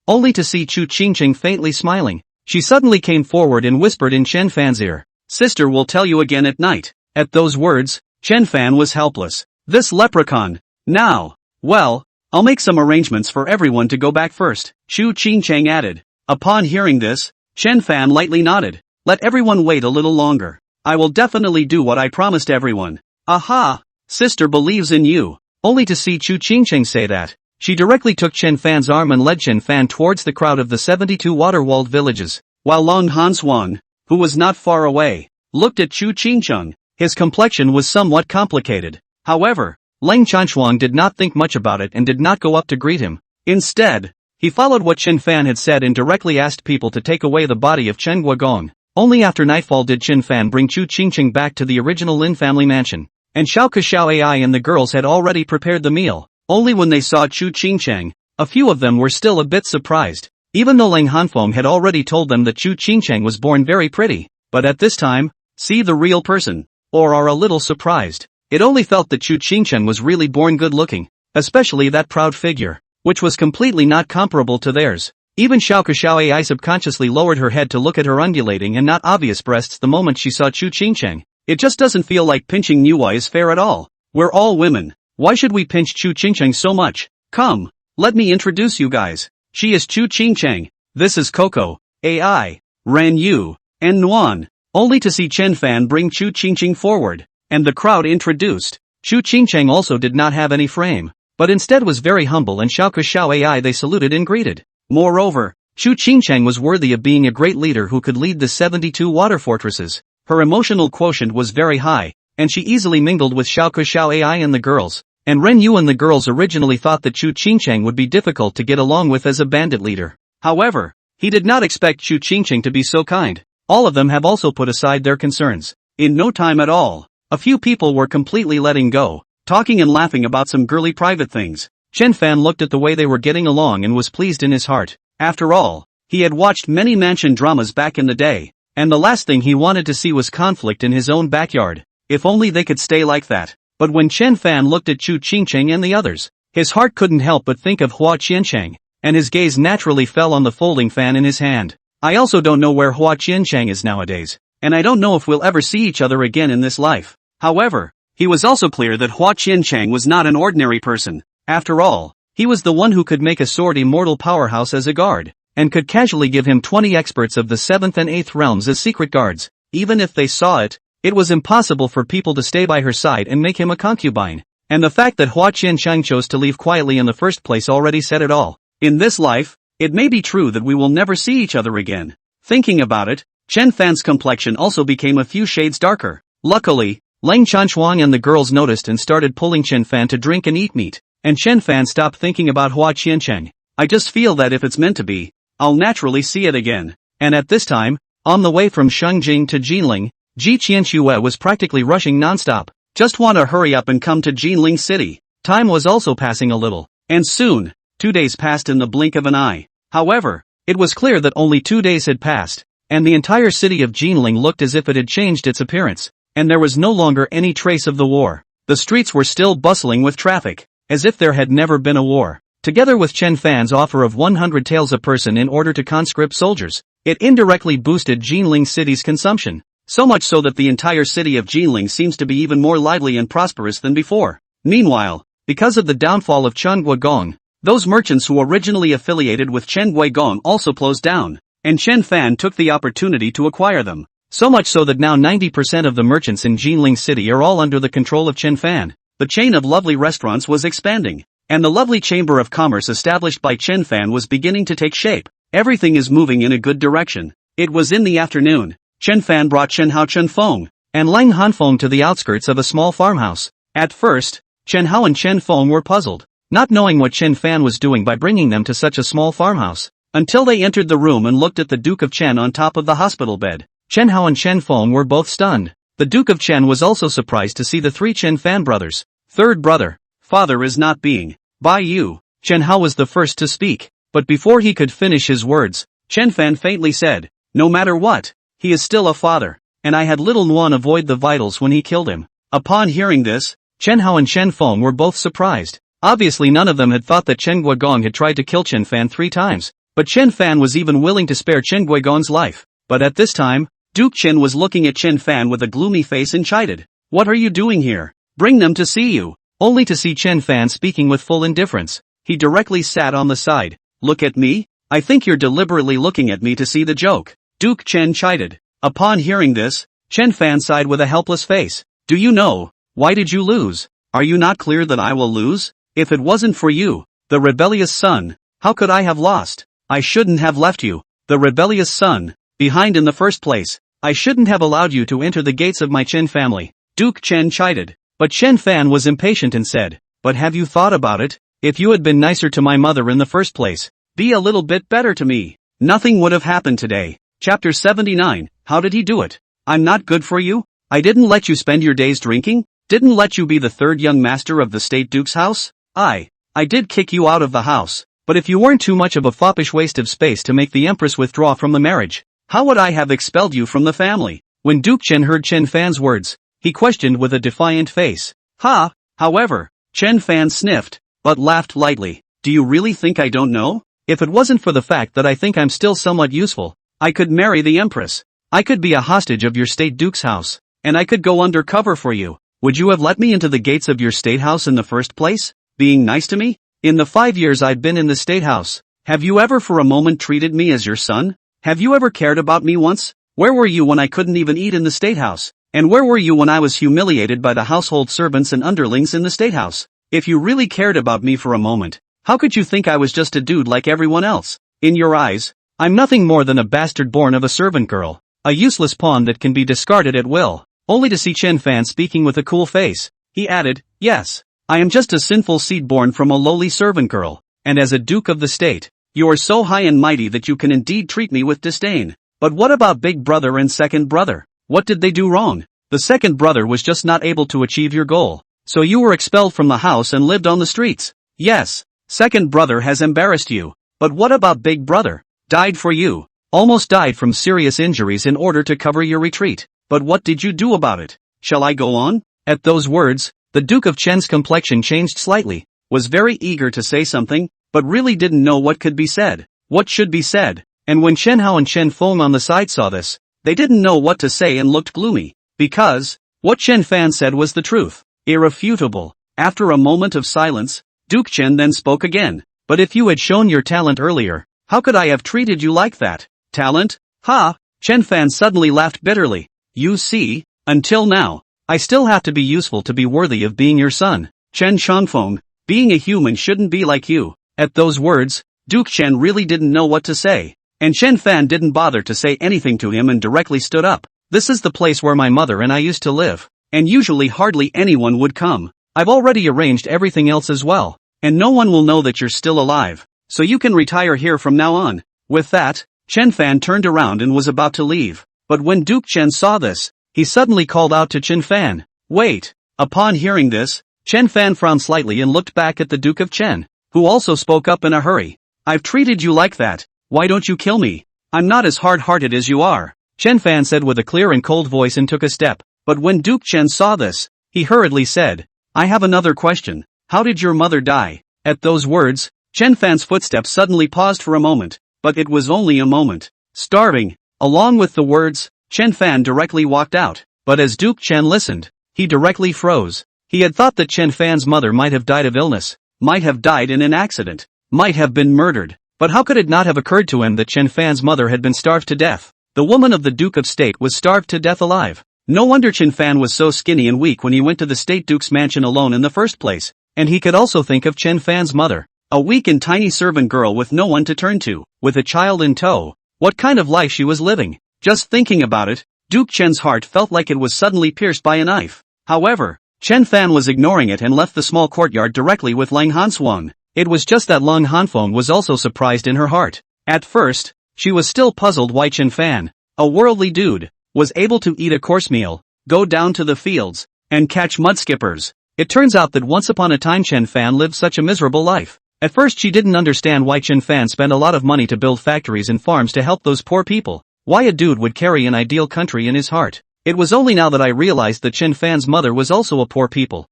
[SPEAKER 1] Only to see Chu Qingchang faintly smiling. She suddenly came forward and whispered in Chen Fan's ear. Sister will tell you again at night. At those words, Chen Fan was helpless. This leprechaun. Now. Well, I'll make some arrangements for everyone to go back first, Chu Qingchang added. Upon hearing this, Chen Fan lightly nodded. Let everyone wait a little longer. I will definitely do what I promised everyone. Aha! Sister believes in you. Only to see Chu Qingchang say that, she directly took Chen Fan's arm and led Chen Fan towards the crowd of the 72 water-walled villages, while Long Hanshuang, who was not far away, looked at Chu Qingchang. His complexion was somewhat complicated. However, Leng Chanshuang did not think much about it and did not go up to greet him. Instead, he followed what Chen Fan had said and directly asked people to take away the body of Chen Guigong. Only after nightfall did Chen Fan bring Chu Qingchang back to the original Lin family mansion. And Xiao Xiao Ai and the girls had already prepared the meal. Only when they saw Chu Qingchang, a few of them were still a bit surprised. Even though Leng Hanfeng had already told them that Chu Qingchang was born very pretty, but at this time, see the real person, or are a little surprised. It only felt that Chu Qingchang was really born good looking, especially that proud figure, which was completely not comparable to theirs. Even Xiao Xiao Ai subconsciously lowered her head to look at her undulating and not obvious breasts the moment she saw Chu Qingchang. It just doesn't feel like pinching Nuwa is fair at all. We're all women. Why should we pinch Chu Qingchang so much? Come, let me introduce you guys. She is Chu Qingchang. This is Coco, Ai, Ran Yu, and Nuan. Only to see Chen Fan bring Chu Qingchang forward, and the crowd introduced. Chu Qingchang also did not have any frame, but instead was very humble and Xiao Xiao Ai they saluted and greeted. Moreover, Chu Qingchang was worthy of being a great leader who could lead the 72 water fortresses. Her emotional quotient was very high, and she easily mingled with Xiao Xiao Ai and the girls, and Ren Yu and the girls originally thought that Chu Qingchang would be difficult to get along with as a bandit leader. However, he did not expect Chu Qingchang to be so kind. All of them have also put aside their concerns. In no time at all, a few people were completely letting go, talking and laughing about some girly private things. Chen Fan looked at the way they were getting along and was pleased in his heart. After all, he had watched many mansion dramas back in the day, and the last thing he wanted to see was conflict in his own backyard. If only they could stay like that. But when Chen Fan looked at Chu Qingchang and the others, his heart couldn't help but think of Hua Qianchang, and his gaze naturally fell on the folding fan in his hand. I also don't know where Hua Qianchang is nowadays, and I don't know if we'll ever see each other again in this life. However, he was also clear that Hua Qianchang was not an ordinary person. After all, he was the one who could make a sword immortal powerhouse as a guard, and could casually give him 20 experts of the 7th and 8th realms as secret guards. Even if they saw it, it was impossible for people to stay by her side and make him a concubine. And the fact that Hua Qianchang chose to leave quietly in the first place already said it all. In this life, it may be true that we will never see each other again. Thinking about it, Chen Fan's complexion also became a few shades darker. Luckily, Leng Chanshuang and the girls noticed and started pulling Chen Fan to drink and eat meat, and Chen Fan stopped thinking about Hua Qianchang. I just feel that if it's meant to be, I'll naturally see it again. And at this time, on the way from Shengjing to Jinling, Ji Qianxue was practically rushing nonstop. Just want to hurry up and come to Jinling City. Time was also passing a little, and soon, 2 days passed in the blink of an eye. However, it was clear that only 2 days had passed, and the entire city of Jinling looked as if it had changed its appearance, and there was no longer any trace of the war. The streets were still bustling with traffic, as if there had never been a war. Together with Chen Fan's offer of 100 taels a person in order to conscript soldiers, it indirectly boosted Jinling City's consumption, so much so that the entire city of Jinling seems to be even more lively and prosperous than before. Meanwhile, because of the downfall of Chen Guogong, those merchants who originally affiliated with Chen Guogong also closed down, and Chen Fan took the opportunity to acquire them. So much so that now 90% of the merchants in Jinling City are all under the control of Chen Fan. The chain of lovely restaurants was expanding, and the lovely chamber of commerce established by Chen Fan was beginning to take shape. Everything is moving in a good direction. It was in the afternoon. Chen Fan brought Chen Hao Chen Feng and Lang Hanfeng to the outskirts of a small farmhouse. At first, Chen Hao and Chen Feng were puzzled, not knowing what Chen Fan was doing by bringing them to such a small farmhouse, until they entered the room and looked at the Duke of Chen on top of the hospital bed. Chen Hao and Chen Feng were both stunned. The Duke of Chen was also surprised to see the three Chen Fan brothers. Third brother, father is not being by you. Chen Hao was the first to speak, but before he could finish his words, Chen Fan faintly said, no matter what, he is still a father, and I had little Nguyen avoid the vitals when he killed him. Upon hearing this, Chen Hao and Chen Feng were both surprised. Obviously none of them had thought that Chen Guogong had tried to kill Chen Fan 3 times, but Chen Fan was even willing to spare Chen Guogong's life. But at this time, Duke Chen was looking at Chen Fan with a gloomy face and chided. What are you doing here? Bring them to see you. Only to see Chen Fan speaking with full indifference. He directly sat on the side. Look at me? I think you're deliberately looking at me to see the joke. Duke Chen chided. Upon hearing this, Chen Fan sighed with a helpless face. Do you know, why did you lose? Are you not clear that I will lose? If it wasn't for you, the rebellious son, how could I have lost? I shouldn't have left you, the rebellious son, behind in the first place. I shouldn't have allowed you to enter the gates of my Chen family. Duke Chen chided. But Chen Fan was impatient and said, but have you thought about it? If you had been nicer to my mother in the first place, be a little bit better to me, nothing would have happened today. Chapter 79, how did he do it? I'm not good for you? I didn't let you spend your days drinking? Didn't let you be the third young master of the state duke's house? I did kick you out of the house, but if you weren't too much of a foppish waste of space to make the empress withdraw from the marriage, how would I have expelled you from the family? When Duke Chen heard Chen Fan's words, he questioned with a defiant face. Ha! However, Chen Fan sniffed, but laughed lightly. Do you really think I don't know? If it wasn't for the fact that I think I'm still somewhat useful, I could marry the empress. I could be a hostage of your state duke's house, and I could go under cover for you. Would you have let me into the gates of your state house in the first place? Being nice to me? In the 5 years I've been in the state house, have you ever for a moment treated me as your son? Have you ever cared about me once? Where were you when I couldn't even eat in the state house? And where were you when I was humiliated by the household servants and underlings in the state house? If you really cared about me for a moment, how could you think I was just a dude like everyone else? In your eyes, I'm nothing more than a bastard born of a servant girl, a useless pawn that can be discarded at will. Only to see Chen Fan speaking with a cool face, he added, yes, I am just a sinful seed born from a lowly servant girl, and as a duke of the state, you are so high and mighty that you can indeed treat me with disdain. But what about big brother and second brother? What did they do wrong? The second brother was just not able to achieve your goal, so you were expelled from the house and lived on the streets. Yes, second brother has embarrassed you, but what about big brother? Died for you, almost died from serious injuries in order to cover your retreat. But what did you do about it? Shall I go on? At those words, the Duke of Chen's complexion changed slightly, was very eager to say something, but really didn't know what could be said, what should be said, and when Chen Hao and Chen Feng on the side saw this, they didn't know what to say and looked gloomy, because what Chen Fan said was the truth, irrefutable. After a moment of silence, Duke Chen then spoke again, but if you had shown your talent earlier, how could I have treated you like that? Talent? Ha! Chen Fan suddenly laughed bitterly. You see, until now, I still have to be useful to be worthy of being your son. Chen Changfeng, being a human shouldn't be like you. At those words, Duke Chen really didn't know what to say, and Chen Fan didn't bother to say anything to him and directly stood up. This is the place where my mother and I used to live, and usually hardly anyone would come. I've already arranged everything else as well, and no one will know that you're still alive, so you can retire here from now on. With that, Chen Fan turned around and was about to leave, but when Duke Chen saw this, he suddenly called out to Chen Fan, wait. Upon hearing this, Chen Fan frowned slightly and looked back at the Duke of Chen. who also spoke up in a hurry. I've treated you like that, why don't you kill me? I'm not as hard-hearted as you are, Chen Fan said with a clear and cold voice and took a step. But when Duke Chen saw this, he hurriedly said, I have another question. How did your mother die? At those words, Chen Fan's footsteps suddenly paused for a moment, but it was only a moment. Starving. Along with the words, Chen Fan directly walked out. But as Duke Chen listened, he directly froze. He had thought that Chen Fan's mother might have died of illness, might have died in an accident, might have been murdered. But how could it not have occurred to him that Chen Fan's mother had been starved to death? The woman of the Duke of State was starved to death alive. No wonder Chen Fan was so skinny and weak when he went to the State Duke's mansion alone in the first place. And he could also think of Chen Fan's mother, a weak and tiny servant girl with no one to turn to, with a child in tow. What kind of life she was living? Just thinking about it, Duke Chen's heart felt like it was suddenly pierced by a knife. However, Chen Fan was ignoring it and left the small courtyard directly with Lang Hanswang. It was just that Lang Hanfeng was also surprised in her heart. At first, she was still puzzled why Chen Fan, a worldly dude, was able to eat a course meal, go down to the fields, and catch mudskippers. It turns out that once upon a time Chen Fan lived such a miserable life. At first she didn't understand why Chen Fan spent a lot of money to build factories and farms to help those poor people. Why a dude would carry an ideal country in his heart. It was only now that I realized that Chen Fan's mother was also a poor people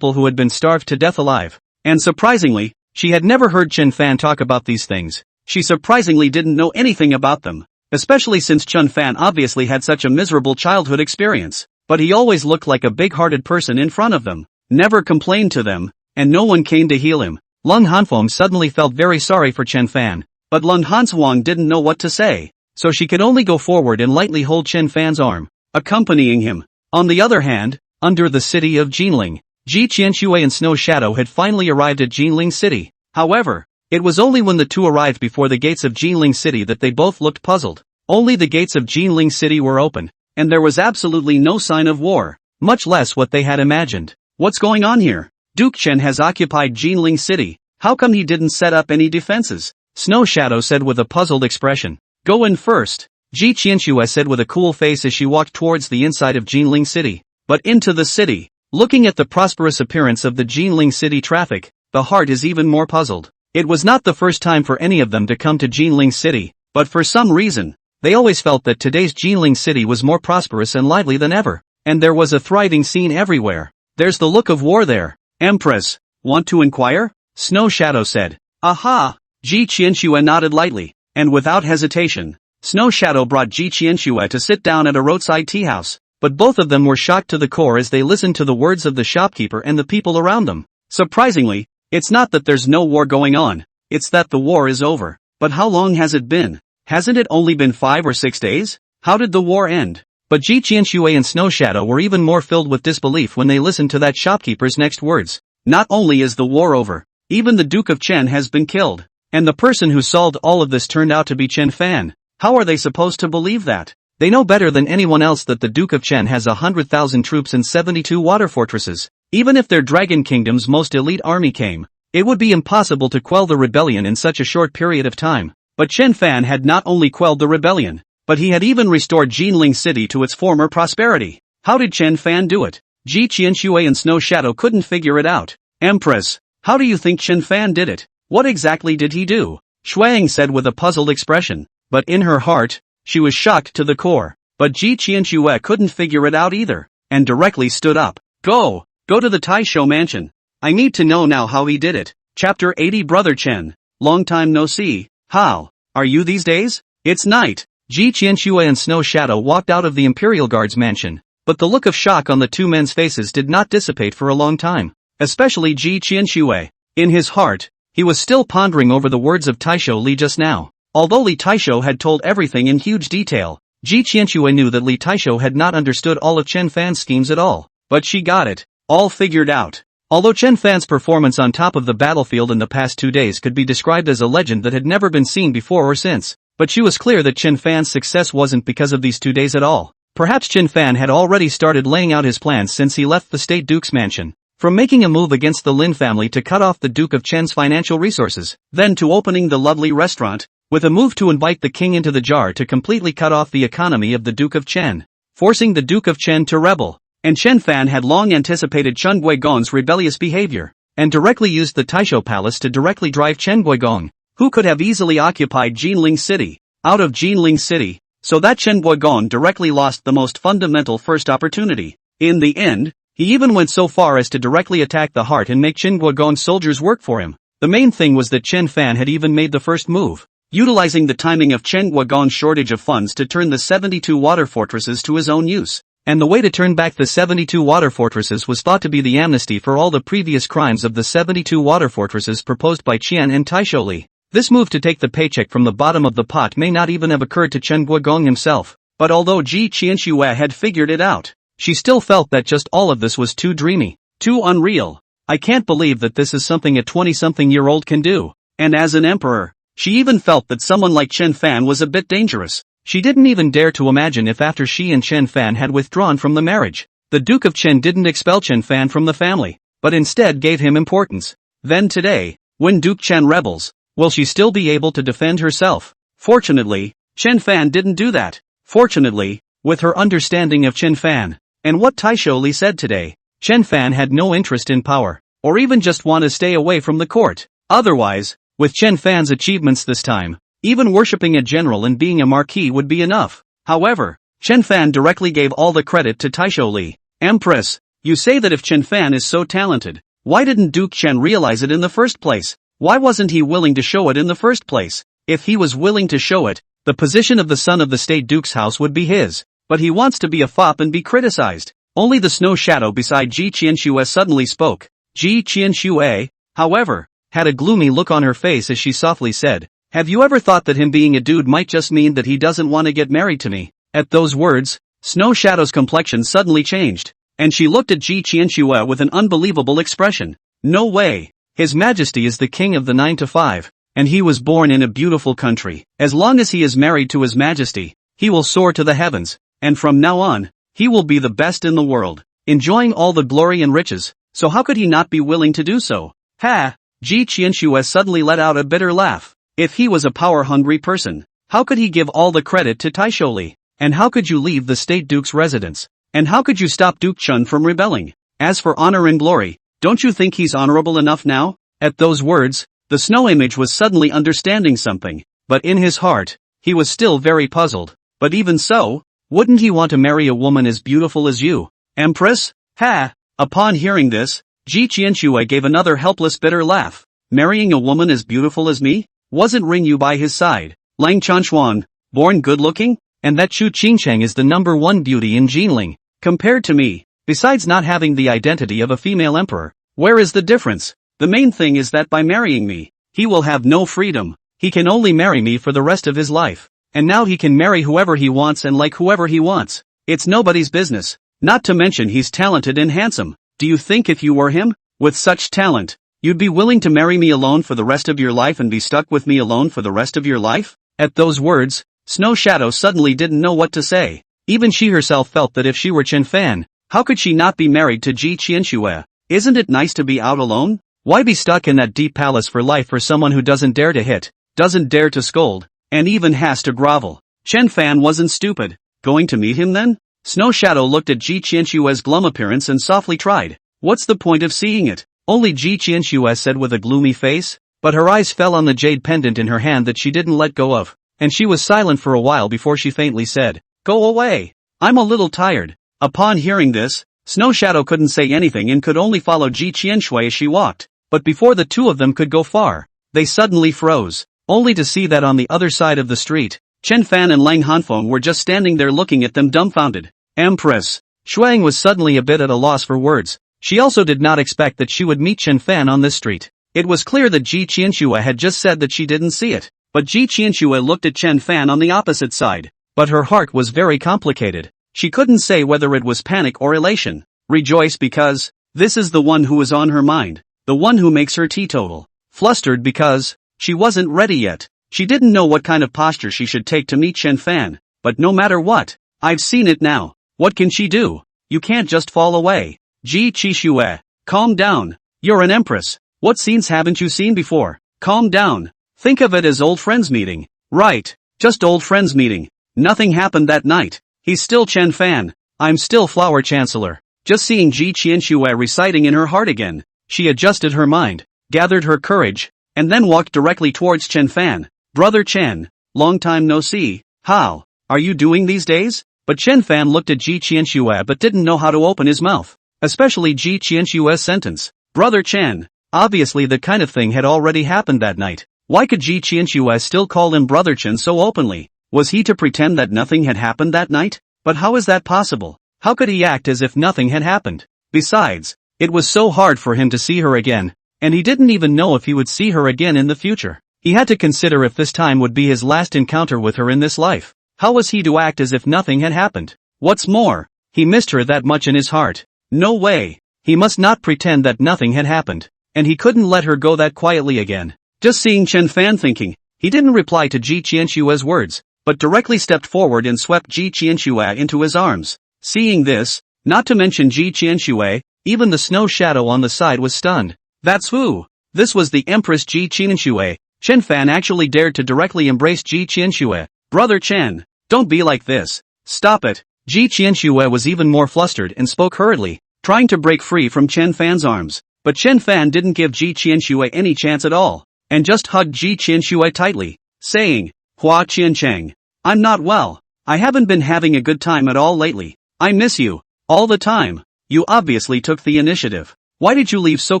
[SPEAKER 1] who had been starved to death alive. And surprisingly, she had never heard Chen Fan talk about these things. She surprisingly didn't know anything about them, especially since Chen Fan obviously had such a miserable childhood experience. But he always looked like a big-hearted person in front of them, never complained to them, and no one came to heal him. Lang Hanfeng suddenly felt very sorry for Chen Fan, but Lang Hanswang didn't know what to say, so she could only go forward and lightly hold Chen Fan's arm, accompanying him. On the other hand, under the city of Jinling, Ji Qianxue and Snow Shadow had finally arrived at Jinling City. However, it was only when the two arrived before the gates of Jinling City that they both looked puzzled. Only the gates of Jinling City were open, and there was absolutely no sign of war, much less what they had imagined. What's going on here? Duke Chen has occupied Jinling City. How come he didn't set up any defenses? Snow Shadow said with a puzzled expression. Go in first, Ji Qianxue said with a cool face as she walked towards the inside of Jinling City. But into the city. Looking at the prosperous appearance of the Jinling City traffic, the heart is even more puzzled. It was not the first time for any of them to come to Jinling City, but for some reason, they always felt that today's Jinling City was more prosperous and lively than ever, and there was a thriving scene everywhere. There's the look of war there. Empress, want to inquire? Snow Shadow said. Aha! Ji Qianxue nodded lightly, and without hesitation, Snow Shadow brought Ji Qianxue to sit down at a roadside tea house. But both of them were shocked to the core as they listened to the words of the shopkeeper and the people around them. Surprisingly, it's not that there's no war going on, it's that the war is over. But how long has it been? Hasn't it only been 5 or 6 days? How did the war end? But Ji Qianxue and Snow Shadow were even more filled with disbelief when they listened to that shopkeeper's next words. Not only is the war over, even the Duke of Chen has been killed. And the person who solved all of this turned out to be Chen Fan. How are they supposed to believe that? They know better than anyone else that the Duke of Chen has 100,000 troops and 72 water fortresses. Even if their Dragon Kingdom's most elite army came, it would be impossible to quell the rebellion in such a short period of time. But Chen Fan had not only quelled the rebellion, but he had even restored Jinling City to its former prosperity. How did Chen Fan do it? Ji Qianxue and Snow Shadow couldn't figure it out. Empress, how do you think Chen Fan did it? What exactly did he do? Shuang said with a puzzled expression. But in her heart, she was shocked to the core. But Ji Qianxue couldn't figure it out either, and directly stood up. Go to the Taisho mansion. I need to know now how he did it. Chapter 80 Brother Chen. Long time no see. How are you these days? It's night. Ji Qianxue and Snow Shadow walked out of the Imperial Guard's mansion, but the look of shock on the two men's faces did not dissipate for a long time. Especially Ji Qianxue. In his heart, he was still pondering over the words of Taisho Li just now. Although Li Taisho had told everything in huge detail, Ji Qianxue knew that Li Taisho had not understood all of Chen Fan's schemes at all. But she got it all figured out. Although Chen Fan's performance on top of the battlefield in the past 2 days could be described as a legend that had never been seen before or since, but she was clear that Chen Fan's success wasn't because of these 2 days at all. Perhaps Chen Fan had already started laying out his plans since he left the State Duke's mansion. From making a move against the Lin family to cut off the Duke of Chen's financial resources, then to opening the lovely restaurant, with a move to invite the king into the jar to completely cut off the economy of the Duke of Chen, forcing the Duke of Chen to rebel. And Chen Fan had long anticipated Chen Guigon's rebellious behavior. and directly used the Taisho Palace to directly drive Chen Guigong, who could have easily occupied Jinling City, out of Jinling City, so that Chen Guigong directly lost the most fundamental first opportunity. In the end, he even went so far as to directly attack the heart and make Chen Guigong's soldiers work for him. The main thing was that Chen Fan had even made the first move, utilizing the timing of Chen Guigong's shortage of funds to turn the 72 water fortresses to his own use. And the way to turn back the 72 water fortresses was thought to be the amnesty for all the previous crimes of the 72 water fortresses proposed by Qian and Taisho Li. This move to take the paycheck from the bottom of the pot may not even have occurred to Chen Guigong himself, but although Ji Qianxue had figured it out, she still felt that just all of this was too dreamy, too unreal. I can't believe that this is something a 20-something-year-old can do. And as an emperor, she even felt that someone like Chen Fan was a bit dangerous. She didn't even dare to imagine if after she and Chen Fan had withdrawn from the marriage, the Duke of Chen didn't expel Chen Fan from the family, but instead gave him importance. Then today, when Duke Chen rebels, will she still be able to defend herself? Fortunately, Chen Fan didn't do that. Fortunately, with her understanding of Chen Fan, and what Taisho Li said today, Chen Fan had no interest in power, or even just want to stay away from the court. Otherwise, with Chen Fan's achievements this time, even worshipping a general and being a marquis would be enough. However, Chen Fan directly gave all the credit to Taisho Li. Empress, you say that if Chen Fan is so talented, why didn't Duke Chen realize it in the first place? Why wasn't he willing to show it in the first place? If he was willing to show it, the position of the son of the state duke's house would be his. But he wants to be a fop and be criticized. Only the snow shadow beside Ji Qianxue suddenly spoke. Ji Qianxue, however, had a gloomy look on her face as she softly said, "Have you ever thought that him being a dude might just mean that he doesn't want to get married to me?" At those words, Snow Shadow's complexion suddenly changed, and she looked at Ji Qianxue with an unbelievable expression. No way. His Majesty is the king of the 9 to 5, and he was born in a beautiful country. As long as he is married to His Majesty, he will soar to the heavens, and from now on, he will be the best in the world, enjoying all the glory and riches, so how could he not be willing to do so? Ha! Ji Qianxue suddenly let out a bitter laugh. If he was a power-hungry person, how could he give all the credit to Taisho Li? And how could you leave the state duke's residence? And how could you stop Duke Chun from rebelling? As for honor and glory, don't you think he's honorable enough now? At those words, the snow image was suddenly understanding something, but in his heart, he was still very puzzled. But even so, wouldn't he want to marry a woman as beautiful as you, Empress? Ha! Upon hearing this, Ji Qianxue gave another helpless bitter laugh. Marrying a woman as beautiful as me? Wasn't Ring Yu by his side? Lang Chanxuan, born good-looking? And that Chu Qingcheng is the #1 beauty in Jinling, compared to me. Besides not having the identity of a female emperor, where is the difference? The main thing is that by marrying me, he will have no freedom. He can only marry me for the rest of his life. And now he can marry whoever he wants and like whoever he wants. It's nobody's business. Not to mention he's talented and handsome. Do you think if you were him, with such talent, you'd be willing to marry me alone for the rest of your life and be stuck with me alone for the rest of your life? At those words, Snow Shadow suddenly didn't know what to say. Even she herself felt that if she were Chen Fan, how could she not be married to Ji Qianxue? Isn't it nice to be out alone? Why be stuck in that deep palace for life for someone who doesn't dare to hit, doesn't dare to scold, and even has to grovel? Chen Fan wasn't stupid. Going to meet him then? Snow Shadow looked at Ji Qianxue's glum appearance and softly tried. What's the point of seeing it? Only Ji Qianxue said with a gloomy face, but her eyes fell on the jade pendant in her hand that she didn't let go of, and she was silent for a while before she faintly said, "Go away. I'm a little tired." Upon hearing this, Snow Shadow couldn't say anything and could only follow Ji Qianxue as she walked, but before the two of them could go far, they suddenly froze, only to see that on the other side of the street, Chen Fan and Lang Hanfeng were just standing there looking at them dumbfounded. Empress. Shuang was suddenly a bit at a loss for words. She also did not expect that she would meet Chen Fan on this street. It was clear that Ji Qianxue had just said that she didn't see it, but Ji Qianxue looked at Chen Fan on the opposite side. But her heart was very complicated. She couldn't say whether it was panic or elation. Rejoice because, this is the one who was on her mind, the one who makes her teetotal. Flustered because, she wasn't ready yet. She didn't know what kind of posture she should take to meet Chen Fan, but no matter what, I've seen it now. What can she do? You can't just fall away. Ji Qixue, calm down. You're an empress. What scenes haven't you seen before? Calm down. Think of it as old friends meeting. Right, just old friends meeting. Nothing happened that night. He's still Chen Fan. I'm still Flower Chancellor. Just seeing Ji Qianxue reciting in her heart again. she adjusted her mind, gathered her courage, and then walked directly towards Chen Fan. Brother Chen, long time no see, how are you doing these days? But Chen Fan looked at Ji Qianxue but didn't know how to open his mouth, especially Ji Qianxue's sentence. Brother Chen. Obviously the kind of thing had already happened that night. Why could Ji Qianxue still call him Brother Chen so openly? Was he to pretend that nothing had happened that night? But how is that possible? How could he act as if nothing had happened? Besides, it was so hard for him to see her again, and he didn't even know if he would see her again in the future. He had to consider if this time would be his last encounter with her in this life. How was he to act as if nothing had happened? What's more, he missed her that much in his heart. No way. He must not pretend that nothing had happened. And he couldn't let her go that quietly again. Just seeing Chen Fan thinking, he didn't reply to Ji Qianxue's words, but directly stepped forward and swept Ji Qianxue into his arms. Seeing this, not to mention Ji Qianxue, even the snow shadow on the side was stunned. That's who. This was the Empress Ji Qianxue. Chen Fan actually dared to directly embrace Ji Qianxue. Brother Chen, don't be like this. Stop it. Ji Qianxue was even more flustered and spoke hurriedly, trying to break free from Chen Fan's arms. But Chen Fan didn't give Ji Qianxue any chance at all, and just hugged Ji Qianxue tightly, saying, Hua Qiancheng, I'm not well. I haven't been having a good time at all lately. I miss you. All the time. You obviously took the initiative. Why did you leave so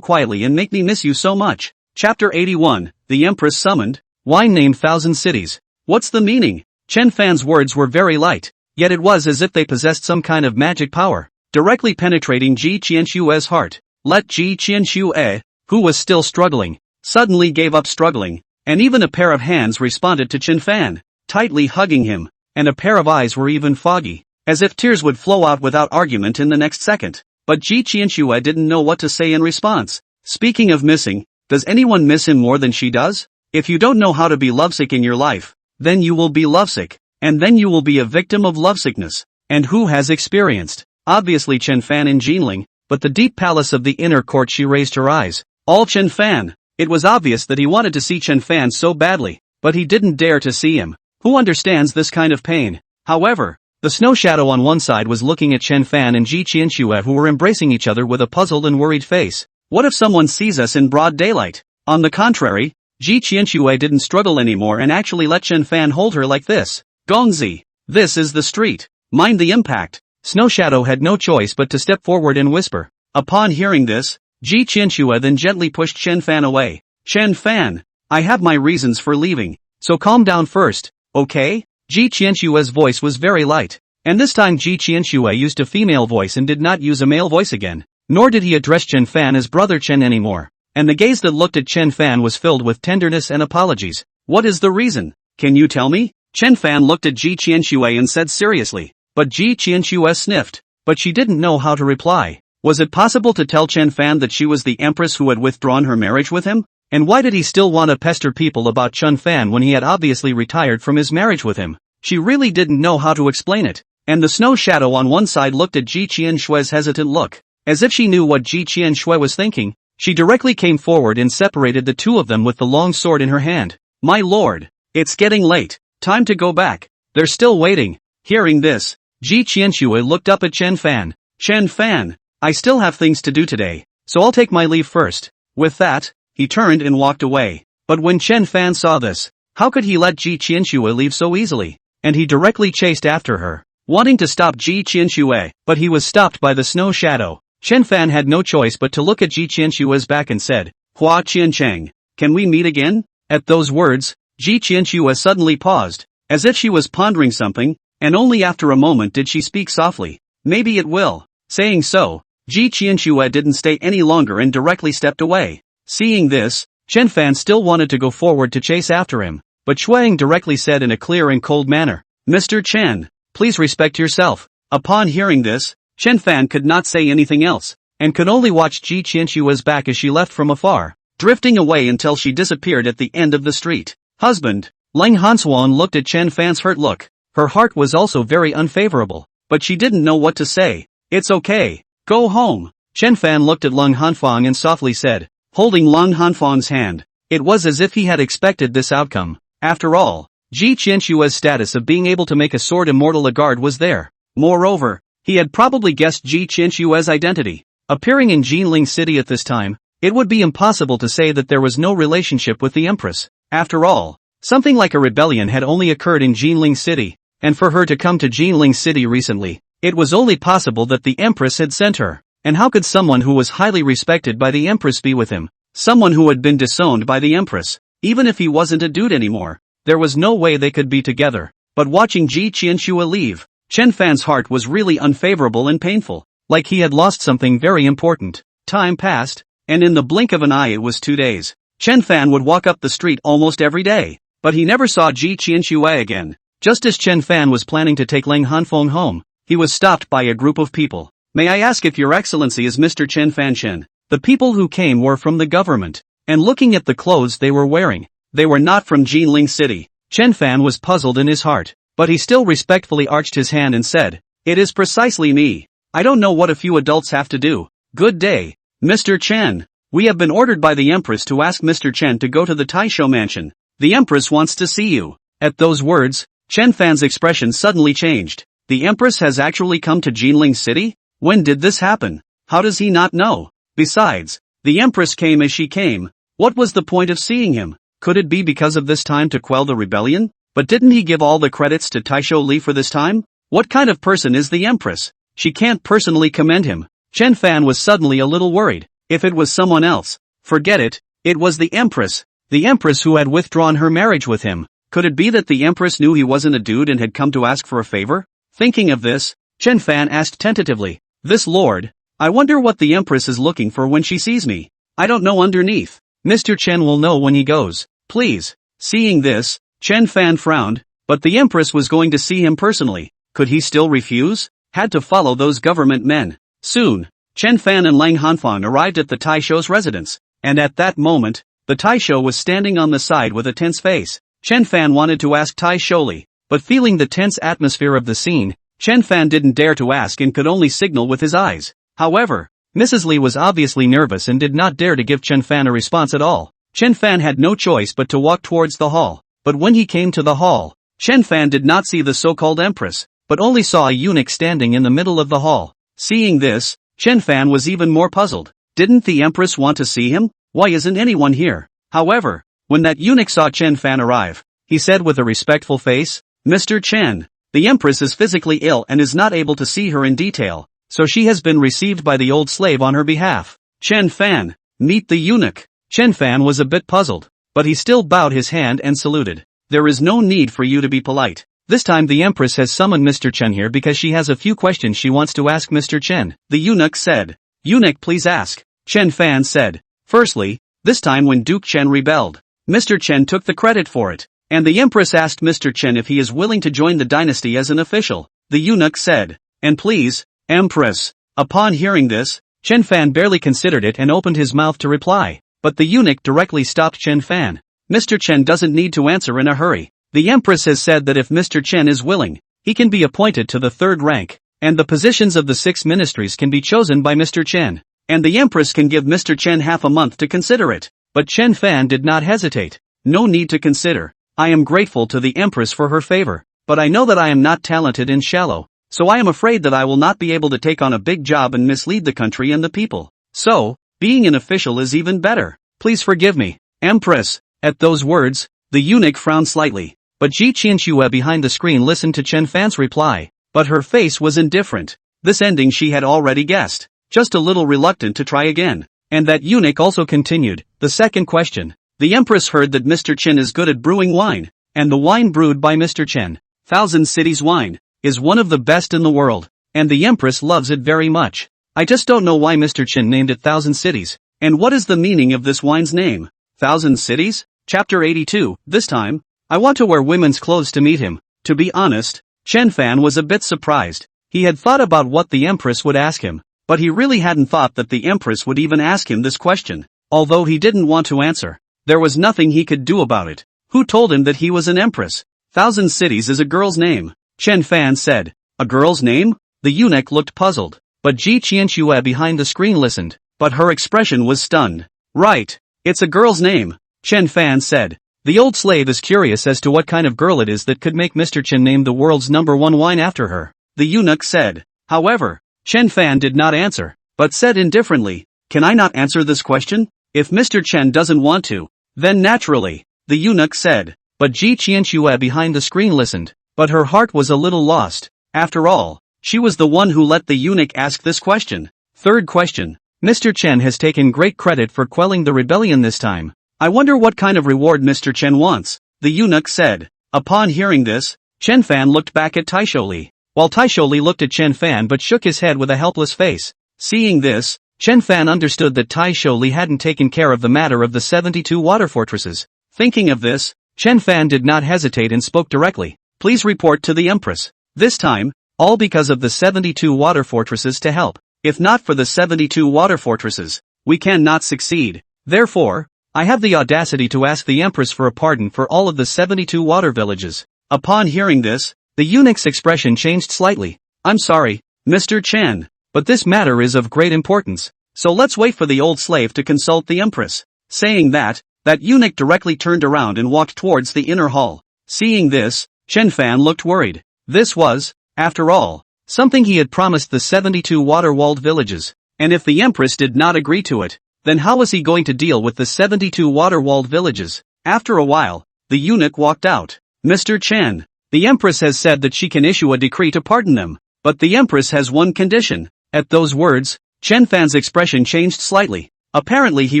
[SPEAKER 1] quietly and make me miss you so much? Chapter 81, The Empress Summoned. Wine named Thousand Cities. What's the meaning? Chen Fan's words were very light, yet it was as if they possessed some kind of magic power, directly penetrating Ji Qianxue's heart. Let Ji Qianxue, who was still struggling, suddenly gave up struggling, and even a pair of hands responded to Chen Fan, tightly hugging him, and a pair of eyes were even foggy, as if tears would flow out without argument in the next second. But Ji Qianxue didn't know what to say in response. Speaking of missing, does anyone miss him more than she does? If you don't know how to be lovesick in your life, then you will be lovesick, and then you will be a victim of lovesickness. And who has experienced? Obviously Chen Fan in Jinling, but the deep palace of the inner court. She raised her eyes. All Chen Fan. It was obvious that he wanted to see Chen Fan so badly, but he didn't dare to see him. Who understands this kind of pain? However, the snow shadow on one side was looking at Chen Fan and Ji Qianxue, who were embracing each other with a puzzled and worried face. What if someone sees us in broad daylight? On the contrary, Ji Qianxue didn't struggle anymore and actually let Chen Fan hold her like this. Gongzi, this is the street. Mind the impact. Snow Shadow had no choice but to step forward and whisper. Upon hearing this, Ji Qianxue then gently pushed Chen Fan away. Chen Fan, I have my reasons for leaving, so calm down first, okay? Ji Qianxue's voice was very light, and this time Ji Qianxue used a female voice and did not use a male voice again, nor did he address Chen Fan as Brother Chen anymore, and the gaze that looked at Chen Fan was filled with tenderness and apologies. What is the reason? Can you tell me? Chen Fan looked at Ji Qianxue and said seriously, but Ji Qianxue sniffed, but she didn't know how to reply. Was it possible to tell Chen Fan that she was the empress who had withdrawn her marriage with him? And why did he still want to pester people about Chen Fan when he had obviously retired from his marriage with him? She really didn't know how to explain it, and the snow shadow on one side looked at Ji Qianxue's hesitant look, as if she knew what Ji Qianxue was thinking. She directly came forward and separated the two of them with the long sword in her hand. My lord, it's getting late, time to go back, they're still waiting. Hearing this, Ji Qianxue looked up at Chen Fan. Chen Fan, I still have things to do today, so I'll take my leave first. With that, he turned and walked away. But when Chen Fan saw this, how could he let Ji Qianxue leave so easily? And he directly chased after her, wanting to stop Ji Qianxue, but he was stopped by the snow shadow. Chen Fan had no choice but to look at Ji Qianxue's back and said, Hua Qiancheng, can we meet again? At those words, Ji Qianxue suddenly paused, as if she was pondering something, and only after a moment did she speak softly. Maybe it will. Saying so, Ji Qianxue didn't stay any longer and directly stepped away. Seeing this, Chen Fan still wanted to go forward to chase after him, but Shuang directly said in a clear and cold manner, Mr. Chen, please respect yourself. Upon hearing this, Chen Fan could not say anything else, and could only watch Ji Qianxue's back as she left from afar, drifting away until she disappeared at the end of the street. Husband, Leng Hanshuan looked at Chen Fan's hurt look. Her heart was also very unfavorable, but she didn't know what to say. It's okay, go home. Chen Fan looked at Leng Hanfang and softly said, holding Leng Hanfang's hand. It was as if he had expected this outcome. After all, Ji Qianxue's status of being able to make a sword immortal a guard was there. Moreover, he had probably guessed Ji Qianxue's identity. Appearing in Jinling City at this time, it would be impossible to say that there was no relationship with the empress. After all, something like a rebellion had only occurred in Jinling City, and for her to come to Jinling City recently, it was only possible that the empress had sent her. And how could someone who was highly respected by the empress be with him? Someone who had been disowned by the empress, even if he wasn't a dude anymore. There was no way they could be together. But watching Ji Qianxue leave, Chen Fan's heart was really unfavorable and painful, like he had lost something very important. Time passed, and in the blink of an eye it was 2 days. Chen Fan would walk up the street almost every day, but he never saw Ji Qianxue again. Just as Chen Fan was planning to take Leng Hanfeng home, he was stopped by a group of people. "May I ask if your excellency is Mr. Chen Fanchen?" The people who came were from the government, and looking at the clothes they were wearing, they were not from Jinling City. Chen Fan was puzzled in his heart, but he still respectfully arched his hand and said, "It is precisely me. I don't know what a few adults have to do." "Good day, Mr. Chen. We have been ordered by the Empress to ask Mr. Chen to go to the Taisho mansion. The Empress wants to see you." At those words, Chen Fan's expression suddenly changed. The Empress has actually come to Jinling City? When did this happen? How does he not know? Besides, the Empress came as she came. What was the point of seeing him? Could it be because of this time to quell the rebellion? But didn't he give all the credits to Taisho Li for this time? What kind of person is the Empress? She can't personally commend him. Chen Fan was suddenly a little worried. If it was someone else, forget it, it was the Empress. The Empress who had withdrawn her marriage with him. Could it be that the Empress knew he wasn't a dude and had come to ask for a favor? Thinking of this, Chen Fan asked tentatively, "This lord, I wonder what the Empress is looking for when she sees me. I don't know underneath. Mr. Chen will know when he goes, please." Seeing this, Chen Fan frowned, but the Empress was going to see him personally. Could he still refuse? Had to follow those government men. Soon, Chen Fan and Lang Hanfang arrived at the Taisho's residence, and at that moment, the Taisho was standing on the side with a tense face. Chen Fan wanted to ask Taisho Li, but feeling the tense atmosphere of the scene, Chen Fan didn't dare to ask and could only signal with his eyes. However, Mrs. Li was obviously nervous and did not dare to give Chen Fan a response at all. Chen Fan had no choice but to walk towards the hall, but when he came to the hall, Chen Fan did not see the so-called Empress, but only saw a eunuch standing in the middle of the hall. Seeing this, Chen Fan was even more puzzled. Didn't the Empress want to see him? Why isn't anyone here? However, when that eunuch saw Chen Fan arrive, he said with a respectful face, "Mr. Chen, the Empress is physically ill and is not able to see her in detail, so she has been received by the old slave on her behalf. Chen Fan, meet the eunuch." Chen Fan was a bit puzzled, but he still bowed his hand and saluted. "There is no need for you to be polite. This time the Empress has summoned Mr. Chen here because she has a few questions she wants to ask Mr. Chen," the eunuch said. "Eunuch, please ask," Chen Fan said. Firstly, this time when Duke Chen rebelled, Mr. Chen took the credit for it, and the Empress asked Mr. Chen if he is willing to join the dynasty as an official. The eunuch said, "And please, Empress." Upon hearing this, Chen Fan barely considered it and opened his mouth to reply, but the eunuch directly stopped Chen Fan. "Mr. Chen doesn't need to answer in a hurry. The Empress has said that if Mr. Chen is willing, he can be appointed to the 3rd rank, and the positions of the 6 ministries can be chosen by Mr. Chen, and the Empress can give Mr. Chen half a month to consider it." But Chen Fan did not hesitate. "No need to consider. I am grateful to the Empress for her favor, but I know that I am not talented and shallow, so I am afraid that I will not be able to take on a big job and mislead the country and the people. So, being an official is even better. Please forgive me, Empress." At those words, the eunuch frowned slightly, but Ji Qianxue behind the screen listened to Chen Fan's reply, but her face was indifferent. This ending she had already guessed, just a little reluctant to try again. And that eunuch also continued, "The second question. The Empress heard that Mr. Chen is good at brewing wine, and the wine brewed by Mr. Chen, 1,000 Cities wine, is one of the best in the world, and the Empress loves it very much. I just don't know why Mr. Chen named it 1,000 Cities, and what is the meaning of this wine's name? 1,000 Cities?" Chapter 82, this time, I want to wear women's clothes to meet him. To be honest, Chen Fan was a bit surprised. He had thought about what the Empress would ask him, but he really hadn't thought that the Empress would even ask him this question. Although he didn't want to answer, there was nothing he could do about it. Who told him that he was an empress? 1,000 Cities is a girl's name, Chen Fan said. A girl's name? The eunuch looked puzzled, but Ji Qianxue behind the screen listened, but her expression was stunned. "Right, it's a girl's name," Chen Fan said. The old slave is curious as to what kind of girl it is that could make Mr. Chen name the world's #1 wine after her, the eunuch said. However, Chen Fan did not answer, but said indifferently, can I not answer this question? If Mr. Chen doesn't want to, then naturally, the eunuch said. But Ji Qianxue behind the screen listened, but her heart was a little lost. After all, she was the one who let the eunuch ask this question. Third question. Mr. Chen has taken great credit for quelling the rebellion this time. I wonder what kind of reward Mr. Chen wants, the eunuch said. Upon hearing this, Chen Fan looked back at Taisholi, while Taisholi looked at Chen Fan but shook his head with a helpless face. Seeing this, Chen Fan understood that Taisholi hadn't taken care of the matter of the 72 water fortresses. Thinking of this, Chen Fan did not hesitate and spoke directly. Please report to the Empress. This time, all because of the 72 water fortresses to help. If not for the 72 water fortresses, we cannot succeed. Therefore, I have the audacity to ask the Empress for a pardon for all of the 72 water villages. Upon hearing this, the eunuch's expression changed slightly. I'm sorry, Mr. Chen, but this matter is of great importance, so let's wait for the old slave to consult the Empress. Saying that eunuch directly turned around and walked towards the inner hall. Seeing this, Chen Fan looked worried. This was, after all, something he had promised the 72 water-walled villages, and if the Empress did not agree to it, then how was he going to deal with the 72 water-walled villages? After a while, the eunuch walked out. Mr. Chen, the Empress has said that she can issue a decree to pardon them, but the Empress has one condition. At those words, Chen Fan's expression changed slightly. Apparently he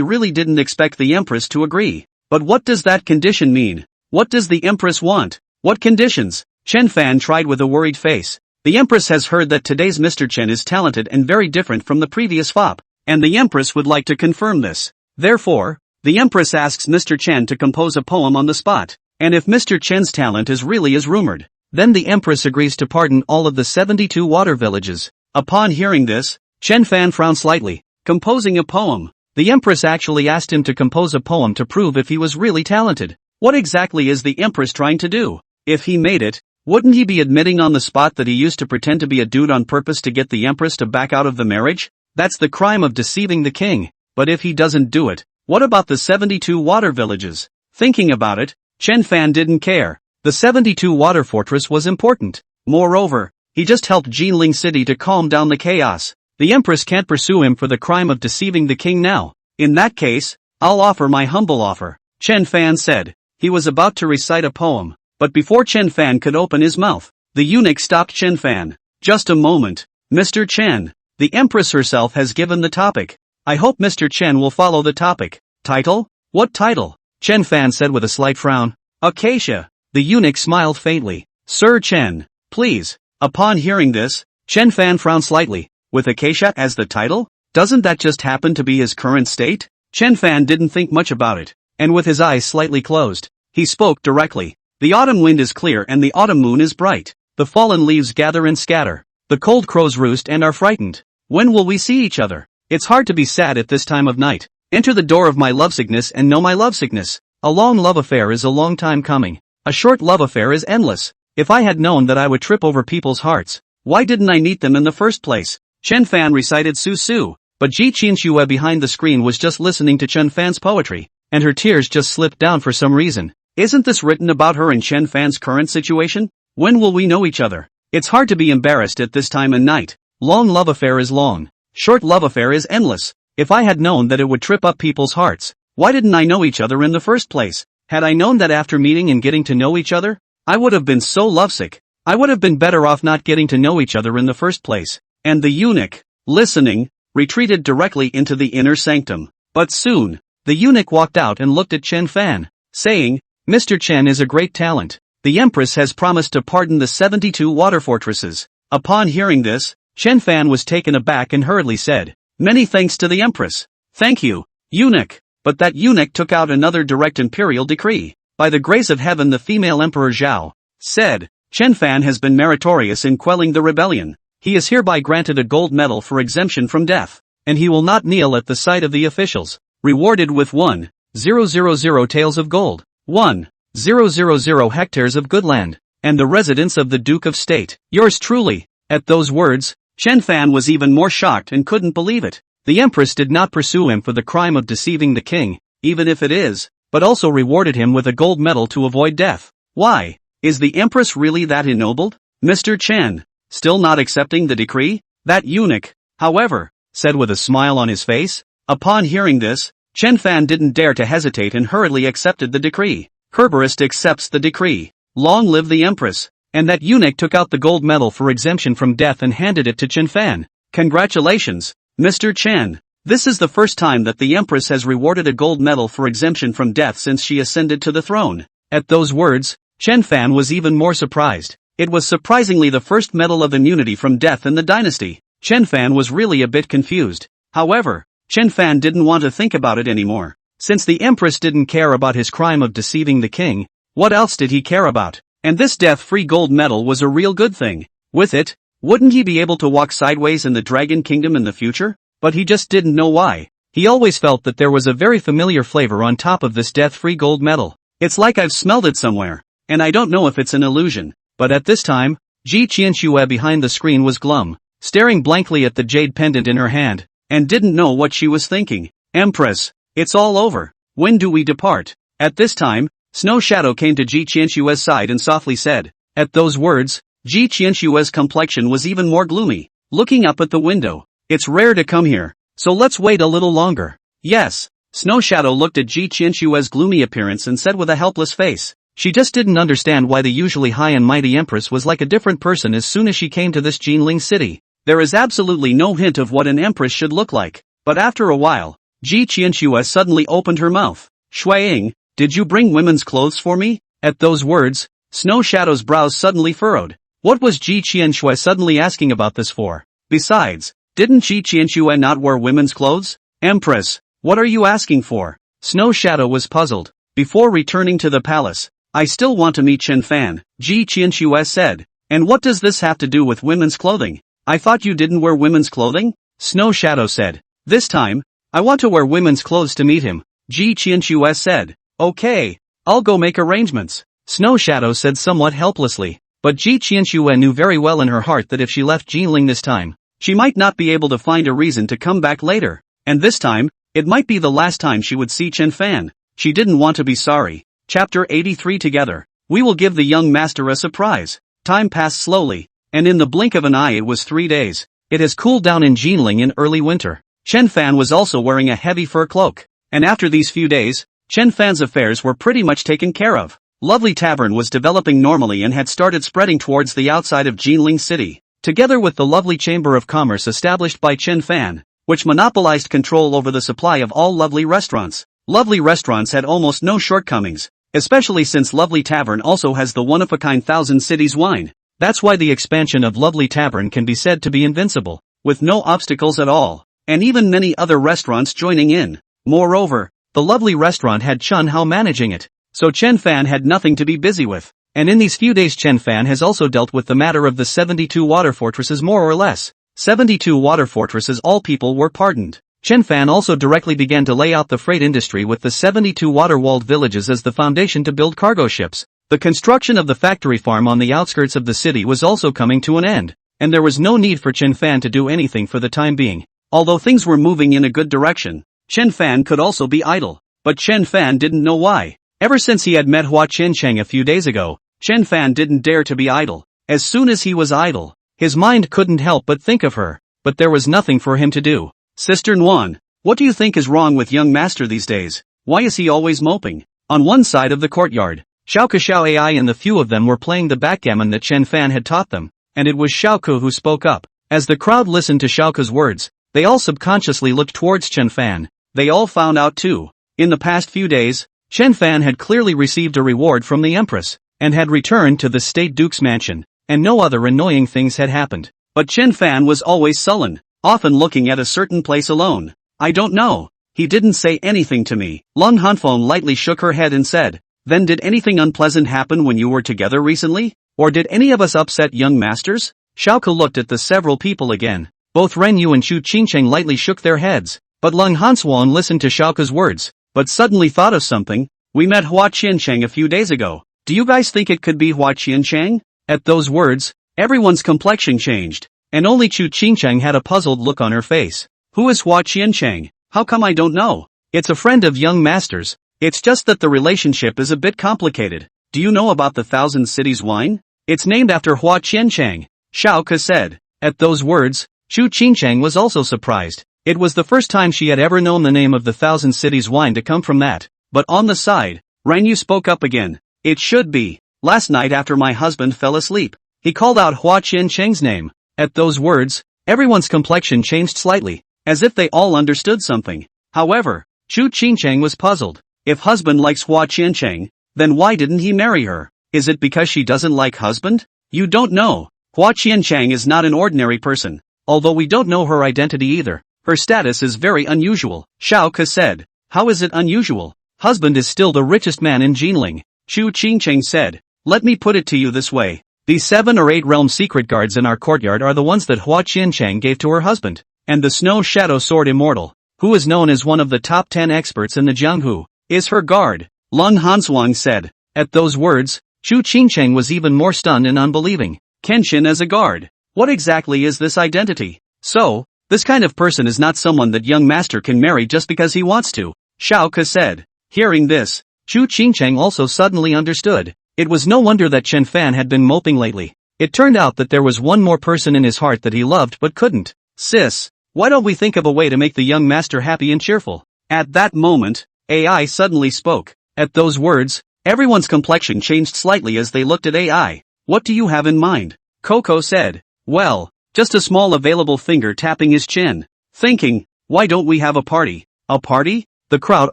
[SPEAKER 1] really didn't expect the Empress to agree. But what does that condition mean? What does the Empress want? What conditions? Chen Fan tried with a worried face. The Empress has heard that today's Mr. Chen is talented and very different from the previous fop, and the Empress would like to confirm this. Therefore, the Empress asks Mr. Chen to compose a poem on the spot, and if Mr. Chen's talent is really as rumored, then the Empress agrees to pardon all of the 72 water villages. Upon hearing this, Chen Fan frowned slightly. Composing a poem. The Empress actually asked him to compose a poem to prove if he was really talented. What exactly is the Empress trying to do? If he made it, wouldn't he be admitting on the spot that he used to pretend to be a dude on purpose to get the Empress to back out of the marriage? That's the crime of deceiving the king. But if he doesn't do it, what about the 72 water villages? Thinking about it, Chen Fan didn't care. The 72 water fortress was important. Moreover, he just helped Jinling City to calm down the chaos. The Empress can't pursue him for the crime of deceiving the king now. In that case, I'll offer my humble offer, Chen Fan said. He was about to recite a poem, but before Chen Fan could open his mouth, the eunuch stopped Chen Fan. Just a moment, Mr. Chen. The Empress herself has given the topic. I hope Mr. Chen will follow the topic. Title? What title? Chen Fan said with a slight frown. Acacia. The eunuch smiled faintly. Sir Chen, please. Upon hearing this, Chen Fan frowned slightly. With Acacia as the title? Doesn't that just happen to be his current state? Chen Fan didn't think much about it, and with his eyes slightly closed, he spoke directly. The autumn wind is clear and the autumn moon is bright. The fallen leaves gather and scatter. The cold crows roost and are frightened. When will we see each other? It's hard to be sad at this time of night. Enter the door of my lovesickness and know my lovesickness. A long love affair is a long time coming. A short love affair is endless. If I had known that I would trip over people's hearts, why didn't I meet them in the first place? Chen Fan recited Su Su, but Ji Qianxue behind the screen was just listening to Chen Fan's poetry, and her tears just slipped down for some reason. Isn't this written about her and Chen Fan's current situation? When will we know each other? It's hard to be embarrassed at this time of night. Long love affair is long. Short love affair is endless. If I had known that it would trip up people's hearts, why didn't I know each other in the first place? Had I known that after meeting and getting to know each other, I would have been so lovesick. I would have been better off not getting to know each other in the first place. And the eunuch, listening, retreated directly into the inner sanctum. But soon, the eunuch walked out and looked at Chen Fan, saying, Mr. Chen is a great talent. The Empress has promised to pardon the 72 water fortresses. Upon hearing this, Chen Fan was taken aback and hurriedly said, Many thanks to the Empress. Thank you, eunuch. But that eunuch took out another direct imperial decree. By the grace of heaven the female Emperor Zhao said, Chen Fan has been meritorious in quelling the rebellion. He is hereby granted a gold medal for exemption from death, and he will not kneel at the sight of the officials. Rewarded with 1,000 taels of gold, 1,000 hectares of good land, and the residence of the Duke of State. Yours truly. At those words, Chen Fan was even more shocked and couldn't believe it. The Empress did not pursue him for the crime of deceiving the king, even if it is, but also rewarded him with a gold medal to avoid death. Why? Is the Empress really that ennobled? Mr. Chen, still not accepting the decree? That eunuch, however, said with a smile on his face, Upon hearing this, Chen Fan didn't dare to hesitate and hurriedly accepted the decree. Herborist accepts the decree. Long live the Empress. And that eunuch took out the gold medal for exemption from death and handed it to Chen Fan. Congratulations, Mr. Chen. This is the first time that the Empress has rewarded a gold medal for exemption from death since she ascended to the throne. At those words, Chen Fan was even more surprised. It was surprisingly the first medal of immunity from death in the dynasty. Chen Fan was really a bit confused. However, Chen Fan didn't want to think about it anymore. Since the Empress didn't care about his crime of deceiving the king, what else did he care about? And this death-free gold medal was a real good thing. With it, wouldn't he be able to walk sideways in the Dragon Kingdom in the future? But he just didn't know why. He always felt that there was a very familiar flavor on top of this death-free gold medal. It's like I've smelled it somewhere, and I don't know if it's an illusion. But at this time, Ji Qianxue behind the screen was glum, staring blankly at the jade pendant in her hand, and didn't know what she was thinking. Empress, it's all over. When do we depart? At this time, Snow Shadow came to Ji Qianxue's side and softly said. At those words, Ji Qianxue's complexion was even more gloomy, looking up at the window. It's rare to come here, so let's wait a little longer. Yes. Snow Shadow looked at Ji Qianxue's gloomy appearance and said with a helpless face. She just didn't understand why the usually high and mighty Empress was like a different person as soon as she came to this Jinling city. There is absolutely no hint of what an Empress should look like. But after a while, Ji Qianxue suddenly opened her mouth. Shuaying, did you bring women's clothes for me? At those words, Snow Shadow's brows suddenly furrowed. What was Ji Qianxue suddenly asking about this for? Besides, didn't Ji Qianxue not wear women's clothes? Empress, what are you asking for? Snow Shadow was puzzled. Before returning to the palace, I still want to meet Chen Fan, Ji Qianxue said. And what does this have to do with women's clothing? I thought you didn't wear women's clothing? Snow Shadow said. This time, I want to wear women's clothes to meet him, Ji Qianxue said. Okay, I'll go make arrangements, Snow Shadow said somewhat helplessly. But Ji Qianxue knew very well in her heart that if she left Jinling this time, she might not be able to find a reason to come back later. And this time, it might be the last time she would see Chen Fan. She didn't want to be sorry. Chapter 83 Together, we will give the young master a surprise. Time passed slowly, and in the blink of an eye it was 3 days. It has cooled down in Jinling in early winter. Chen Fan was also wearing a heavy fur cloak. And after these few days, Chen Fan's affairs were pretty much taken care of. Lovely Tavern was developing normally and had started spreading towards the outside of Jinling City. Together with the Lovely Chamber of Commerce established by Chen Fan, which monopolized control over the supply of all Lovely restaurants. Lovely restaurants had almost no shortcomings, especially since Lovely Tavern also has the one-of-a-kind Thousand Cities wine. That's why the expansion of Lovely Tavern can be said to be invincible, with no obstacles at all, and even many other restaurants joining in. Moreover, the Lovely restaurant had Chun Hao managing it, so Chen Fan had nothing to be busy with. And in these few days Chen Fan has also dealt with the matter of the 72 water fortresses more or less. 72 water fortresses, all people were pardoned. Chen Fan also directly began to lay out the freight industry with the 72 water-walled villages as the foundation to build cargo ships. The construction of the factory farm on the outskirts of the city was also coming to an end, and there was no need for Chen Fan to do anything for the time being. Although things were moving in a good direction, Chen Fan could also be idle. But Chen Fan didn't know why. Ever since he had met Hua Qiancheng a few days ago, Chen Fan didn't dare to be idle. As soon as he was idle, his mind couldn't help but think of her, but there was nothing for him to do. Sister Nguyen, what do you think is wrong with young master these days? Why is he always moping? On one side of the courtyard, Xiaoke Xiao Ai and the few of them were playing the backgammon that Chen Fan had taught them, and it was Xiaoke who spoke up. As the crowd listened to Xiaoke's words, they all subconsciously looked towards Chen Fan. They all found out too. In the past few days, Chen Fan had clearly received a reward from the Empress, and had returned to the State Duke's mansion, and no other annoying things had happened. But Chen Fan was always sullen, often looking at a certain place alone. I don't know. He didn't say anything to me. Lung Hanfeng lightly shook her head and said, then did anything unpleasant happen when you were together recently? Or did any of us upset young masters? Xiaoke looked at the several people again. Both Ren Yu and Chu Qingcheng lightly shook their heads. But Lung Hanswan listened to Xiaoke's words, but suddenly thought of something. We met Hua Qiancheng a few days ago. Do you guys think it could be Hua Qiancheng? At those words, everyone's complexion changed, and only Chu Qingcheng had a puzzled look on her face. Who is Hua Qiancheng? How come I don't know? It's a friend of young master's. It's just that the relationship is a bit complicated. Do you know about the Thousand Cities wine? It's named after Hua Qiancheng, Xiaoke said. At those words, Chu Qingcheng was also surprised. It was the first time she had ever known the name of the Thousand Cities wine to come from that. But on the side, Ranyu spoke up again. It should be. Last night after my husband fell asleep, he called out Hua Qiancheng's name. At those words, everyone's complexion changed slightly, as if they all understood something. However, Chu Qingcheng was puzzled. If husband likes Hua Qiancheng, then why didn't he marry her? Is it because she doesn't like husband? You don't know. Hua Qiancheng is not an ordinary person. Although we don't know her identity either, her status is very unusual. Xiao Ke said. How is it unusual? Husband is still the richest man in Jinling. Chu Qingcheng said. Let me put it to you this way. These 7 or 8 realm secret guards in our courtyard are the ones that Hua Qiancheng gave to her husband. And the Snow Shadow Sword Immortal, who is known as one of the top 10 experts in the Jianghu, is her guard. Lung Hanswang said. At those words, Chu Qingcheng was even more stunned and unbelieving. Kenshin as a guard. What exactly is this identity? So, this kind of person is not someone that young master can marry just because he wants to, Xiao Ke said. Hearing this, Chu Qingcheng also suddenly understood. It was no wonder that Chen Fan had been moping lately. It turned out that there was one more person in his heart that he loved but couldn't. Sis, why don't we think of a way to make the young master happy and cheerful? At that moment, AI suddenly spoke. At those words, everyone's complexion changed slightly as they looked at AI. What do you have in mind? Coco said. Well, just a small available finger tapping his chin. Thinking, why don't we have a party? A party? The crowd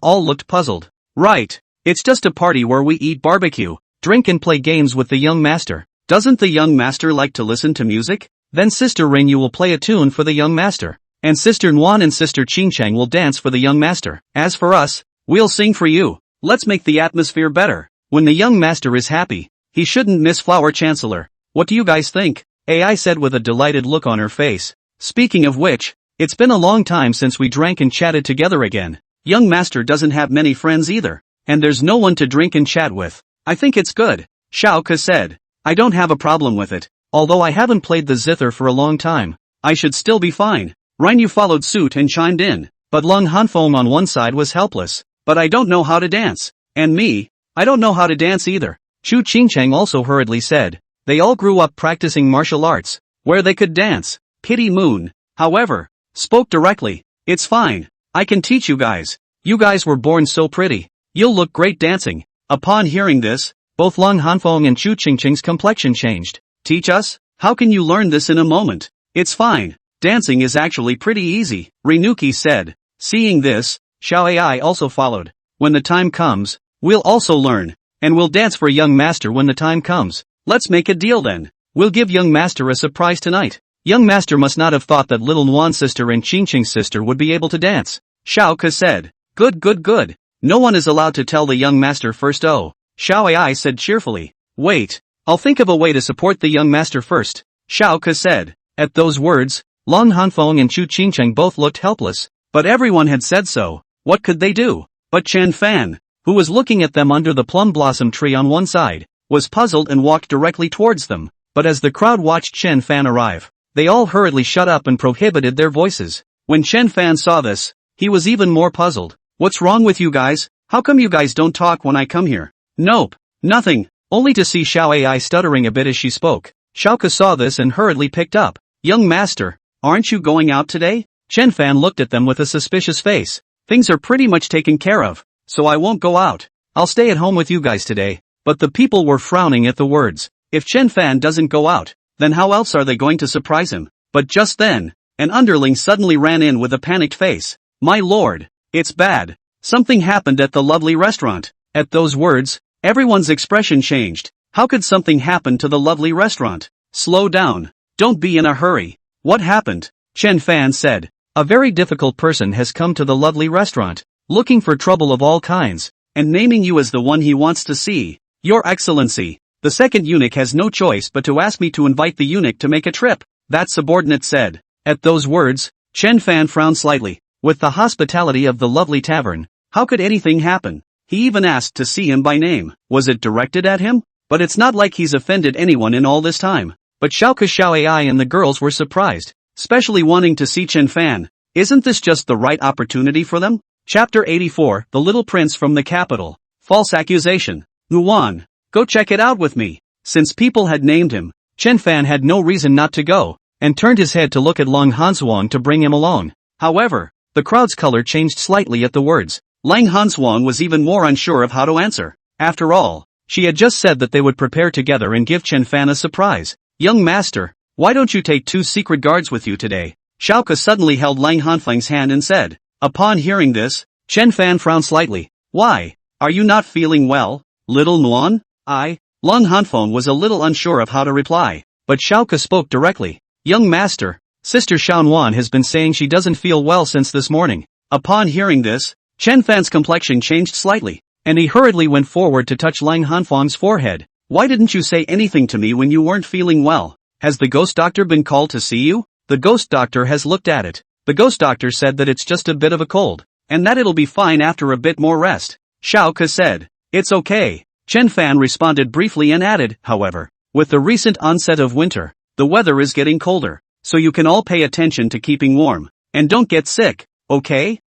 [SPEAKER 1] all looked puzzled. Right. It's just a party where we eat barbecue, drink and play games with the young master. Doesn't the young master like to listen to music? Then Sister Rinyu will play a tune for the young master. And Sister Nuan and Sister Qingcheng will dance for the young master. As for us, we'll sing for you. Let's make the atmosphere better. When the young master is happy, he shouldn't miss Flower Chancellor. What do you guys think? AI said with a delighted look on her face. Speaking of which, it's been a long time since we drank and chatted together again. Young master doesn't have many friends either. And there's no one to drink and chat with. I think it's good, Xiao Ke said. I don't have a problem with it. Although I haven't played the zither for a long time, I should still be fine. Rinyu followed suit and chimed in. But Lung Hanfeng on one side was helpless. But I don't know how to dance. And me, I don't know how to dance either. Chu Qingcheng also hurriedly said. They all grew up practicing martial arts, where they could dance. Pity Moon, however, spoke directly. It's fine. I can teach you guys. You guys were born so pretty. You'll look great dancing. Upon hearing this, both Lung Hanfeng and Chu Qingcheng's complexion changed. Teach us? How can you learn this in a moment? It's fine. Dancing is actually pretty easy, Rinuki said. Seeing this, Xiao AI also followed. When the time comes, we'll also learn. And we'll dance for young master when the time comes. Let's make a deal then. We'll give young master a surprise tonight. Young master must not have thought that little Nuan's sister and Qingqing's sister would be able to dance. Xiao Ke said. Good. No one is allowed to tell the young master first. Oh, Xiao AI said cheerfully. Wait, I'll think of a way to support the young master first, Xiao Ke said. At those words, Lung Hanfeng and Chu Qingcheng both looked helpless, but everyone had said so. What could they do? But Chen Fan, who was looking at them under the plum blossom tree on one side, was puzzled and walked directly towards them. But as the crowd watched Chen Fan arrive, they all hurriedly shut up and prohibited their voices. When Chen Fan saw this, he was even more puzzled. What's wrong with you guys? How come you guys don't talk when I come here? Nope, nothing. Only to see Xiao AI stuttering a bit as she spoke. Xiao Ke saw this and hurriedly picked up. Young master, aren't you going out today? Chen Fan looked at them with a suspicious face. Things are pretty much taken care of, so I won't go out. I'll stay at home with you guys today. But the people were frowning at the words. If Chen Fan doesn't go out, then how else are they going to surprise him? But just then, an underling suddenly ran in with a panicked face. My lord, it's bad. Something happened at the lovely restaurant. At those words, everyone's expression changed. How could something happen to the lovely restaurant? Slow down. Don't be in a hurry. What happened? Chen Fan said. A very difficult person has come to the lovely restaurant, looking for trouble of all kinds, and naming you as the one he wants to see. Your Excellency, the second eunuch has no choice but to ask me to invite the eunuch to make a trip, that subordinate said. At those words, Chen Fan frowned slightly. With the hospitality of the lovely tavern, how could anything happen? He even asked to see him by name. Was it directed at him? But it's not like he's offended anyone in all this time. But Xiao AI and the girls were surprised, especially wanting to see Chen Fan. Isn't this just the right opportunity for them? Chapter 84, The Little Prince from the Capital. False accusation. Luan, go check it out with me. Since people had named him, Chen Fan had no reason not to go, and turned his head to look at Lung Hansuang to bring him along. However, the crowd's color changed slightly at the words. Lang Hanswang was even more unsure of how to answer. After all, she had just said that they would prepare together and give Chen Fan a surprise. Young master, why don't you take 2 secret guards with you today? Xiaoke suddenly held Lang Hanfeng's hand and said. Upon hearing this, Chen Fan frowned slightly. Why? Are you not feeling well, little Nuan? Lang Hanfeng was a little unsure of how to reply, but Xiaoke spoke directly. Young master, Sister Xiaonuan has been saying she doesn't feel well since this morning. Upon hearing this, Chen Fan's complexion changed slightly, and he hurriedly went forward to touch Lang Hanfeng's forehead. Why didn't you say anything to me when you weren't feeling well? Has the ghost doctor been called to see you? The ghost doctor has looked at it. The ghost doctor said that it's just a bit of a cold, and that it'll be fine after a bit more rest. Xiaoke said. It's okay. Chen Fan responded briefly and added, however, with the recent onset of winter, the weather is getting colder, so you can all pay attention to keeping warm, and don't get sick, okay?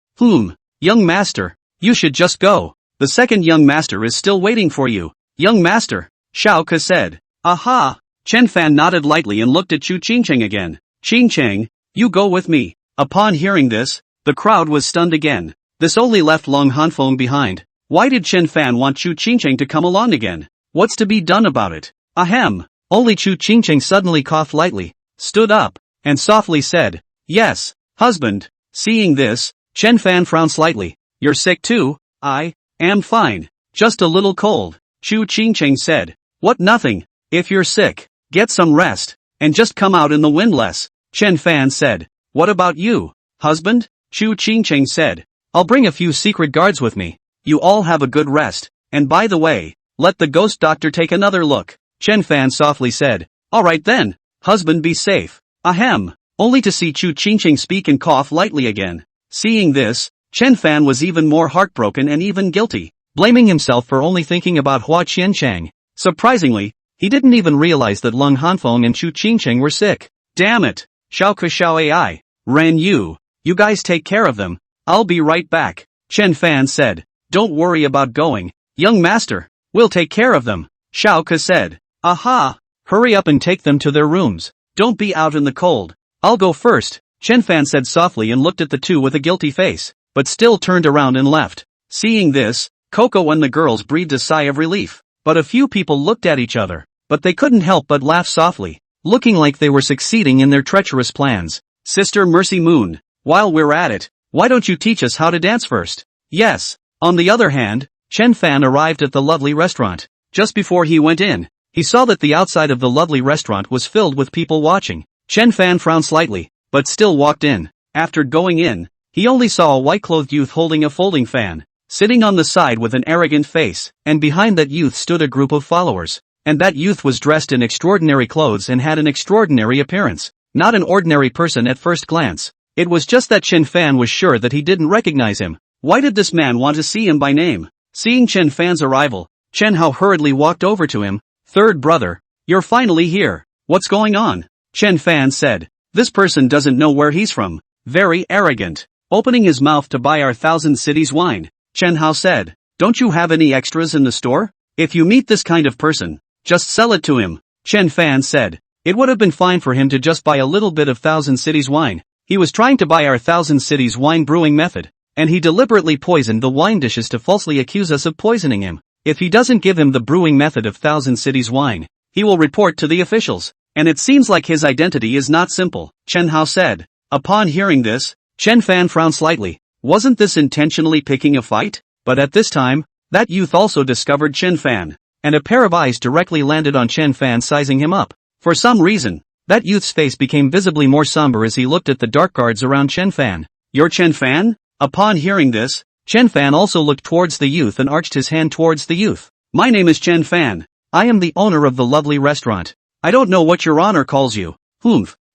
[SPEAKER 1] Young master, you should just go. The second young master is still waiting for you. Young master, Xiaoke said. Aha! Chen Fan nodded lightly and looked at Chu Qingcheng again. Qingcheng, you go with me. Upon hearing this, the crowd was stunned again. This only left Lang Hanfeng behind. Why did Chen Fan want Chu Qingcheng to come along again? What's to be done about it? Ahem! Only Chu Qingcheng suddenly coughed lightly, stood up, and softly said, Yes, husband. Seeing this, Chen Fan frowned slightly. You're sick too? I am fine. Just a little cold. Chu Qingcheng said. What nothing. If you're sick, get some rest, and just come out in the wind less. Chen Fan said. What about you, husband? Chu Qingcheng said. I'll bring a few secret guards with me. You all have a good rest, and by the way, let the ghost doctor take another look. Chen Fan softly said. Alright then, husband be safe. Ahem, only to see Chu Qingcheng speak and cough lightly again. Seeing this, Chen Fan was even more heartbroken and even guilty, blaming himself for only thinking about Hua Qianchang. Surprisingly, he didn't even realize that Lang Hanfeng and Chu Qingcheng were sick. Damn it, Xiaoke Xiao Ai, Ran you guys take care of them, I'll be right back. Chen Fan said. Don't worry about going, young master, we'll take care of them. Xiaoke said. Aha! Hurry up and take them to their rooms. Don't be out in the cold. I'll go first, Chen Fan said softly and looked at the two with a guilty face, but still turned around and left. Seeing this, Coco and the girls breathed a sigh of relief, but a few people looked at each other, but they couldn't help but laugh softly, looking like they were succeeding in their treacherous plans. Sister Mercy Moon, while we're at it, why don't you teach us how to dance first? Yes. On the other hand, Chen Fan arrived at the lovely restaurant. Just before he went in, he saw that the outside of the lovely restaurant was filled with people watching. Chen Fan frowned slightly, but still walked in. After going in, he only saw a white-clothed youth holding a folding fan, sitting on the side with an arrogant face, and behind that youth stood a group of followers. And that youth was dressed in extraordinary clothes and had an extraordinary appearance. Not an ordinary person at first glance. It was just that Chen Fan was sure that he didn't recognize him. Why did this man want to see him by name? Seeing Chen Fan's arrival, Chen Hao hurriedly walked over to him. Third brother, you're finally here. What's going on? Chen Fan said. This person doesn't know where he's from. Very arrogant. Opening his mouth to buy our 1,000 cities wine. Chen Hao said. Don't you have any extras in the store? If you meet this kind of person, just sell it to him. Chen Fan said. It would have been fine for him to just buy a little bit of 1,000 cities wine. He was trying to buy our 1,000 cities wine brewing method. And he deliberately poisoned the wine dishes to falsely accuse us of poisoning him. If he doesn't give him the brewing method of 1,000 cities wine, he will report to the officials. And it seems like his identity is not simple, Chen Hao said. Upon hearing this, Chen Fan frowned slightly. Wasn't this intentionally picking a fight? But at this time, that youth also discovered Chen Fan, and a pair of eyes directly landed on Chen Fan, sizing him up. For some reason, that youth's face became visibly more somber as he looked at the dark guards around Chen Fan. You're Chen Fan? Upon hearing this, Chen Fan also looked towards the youth and arched his hand towards the youth. My name is Chen Fan. I am the owner of the lovely restaurant. I don't know what your honor calls you.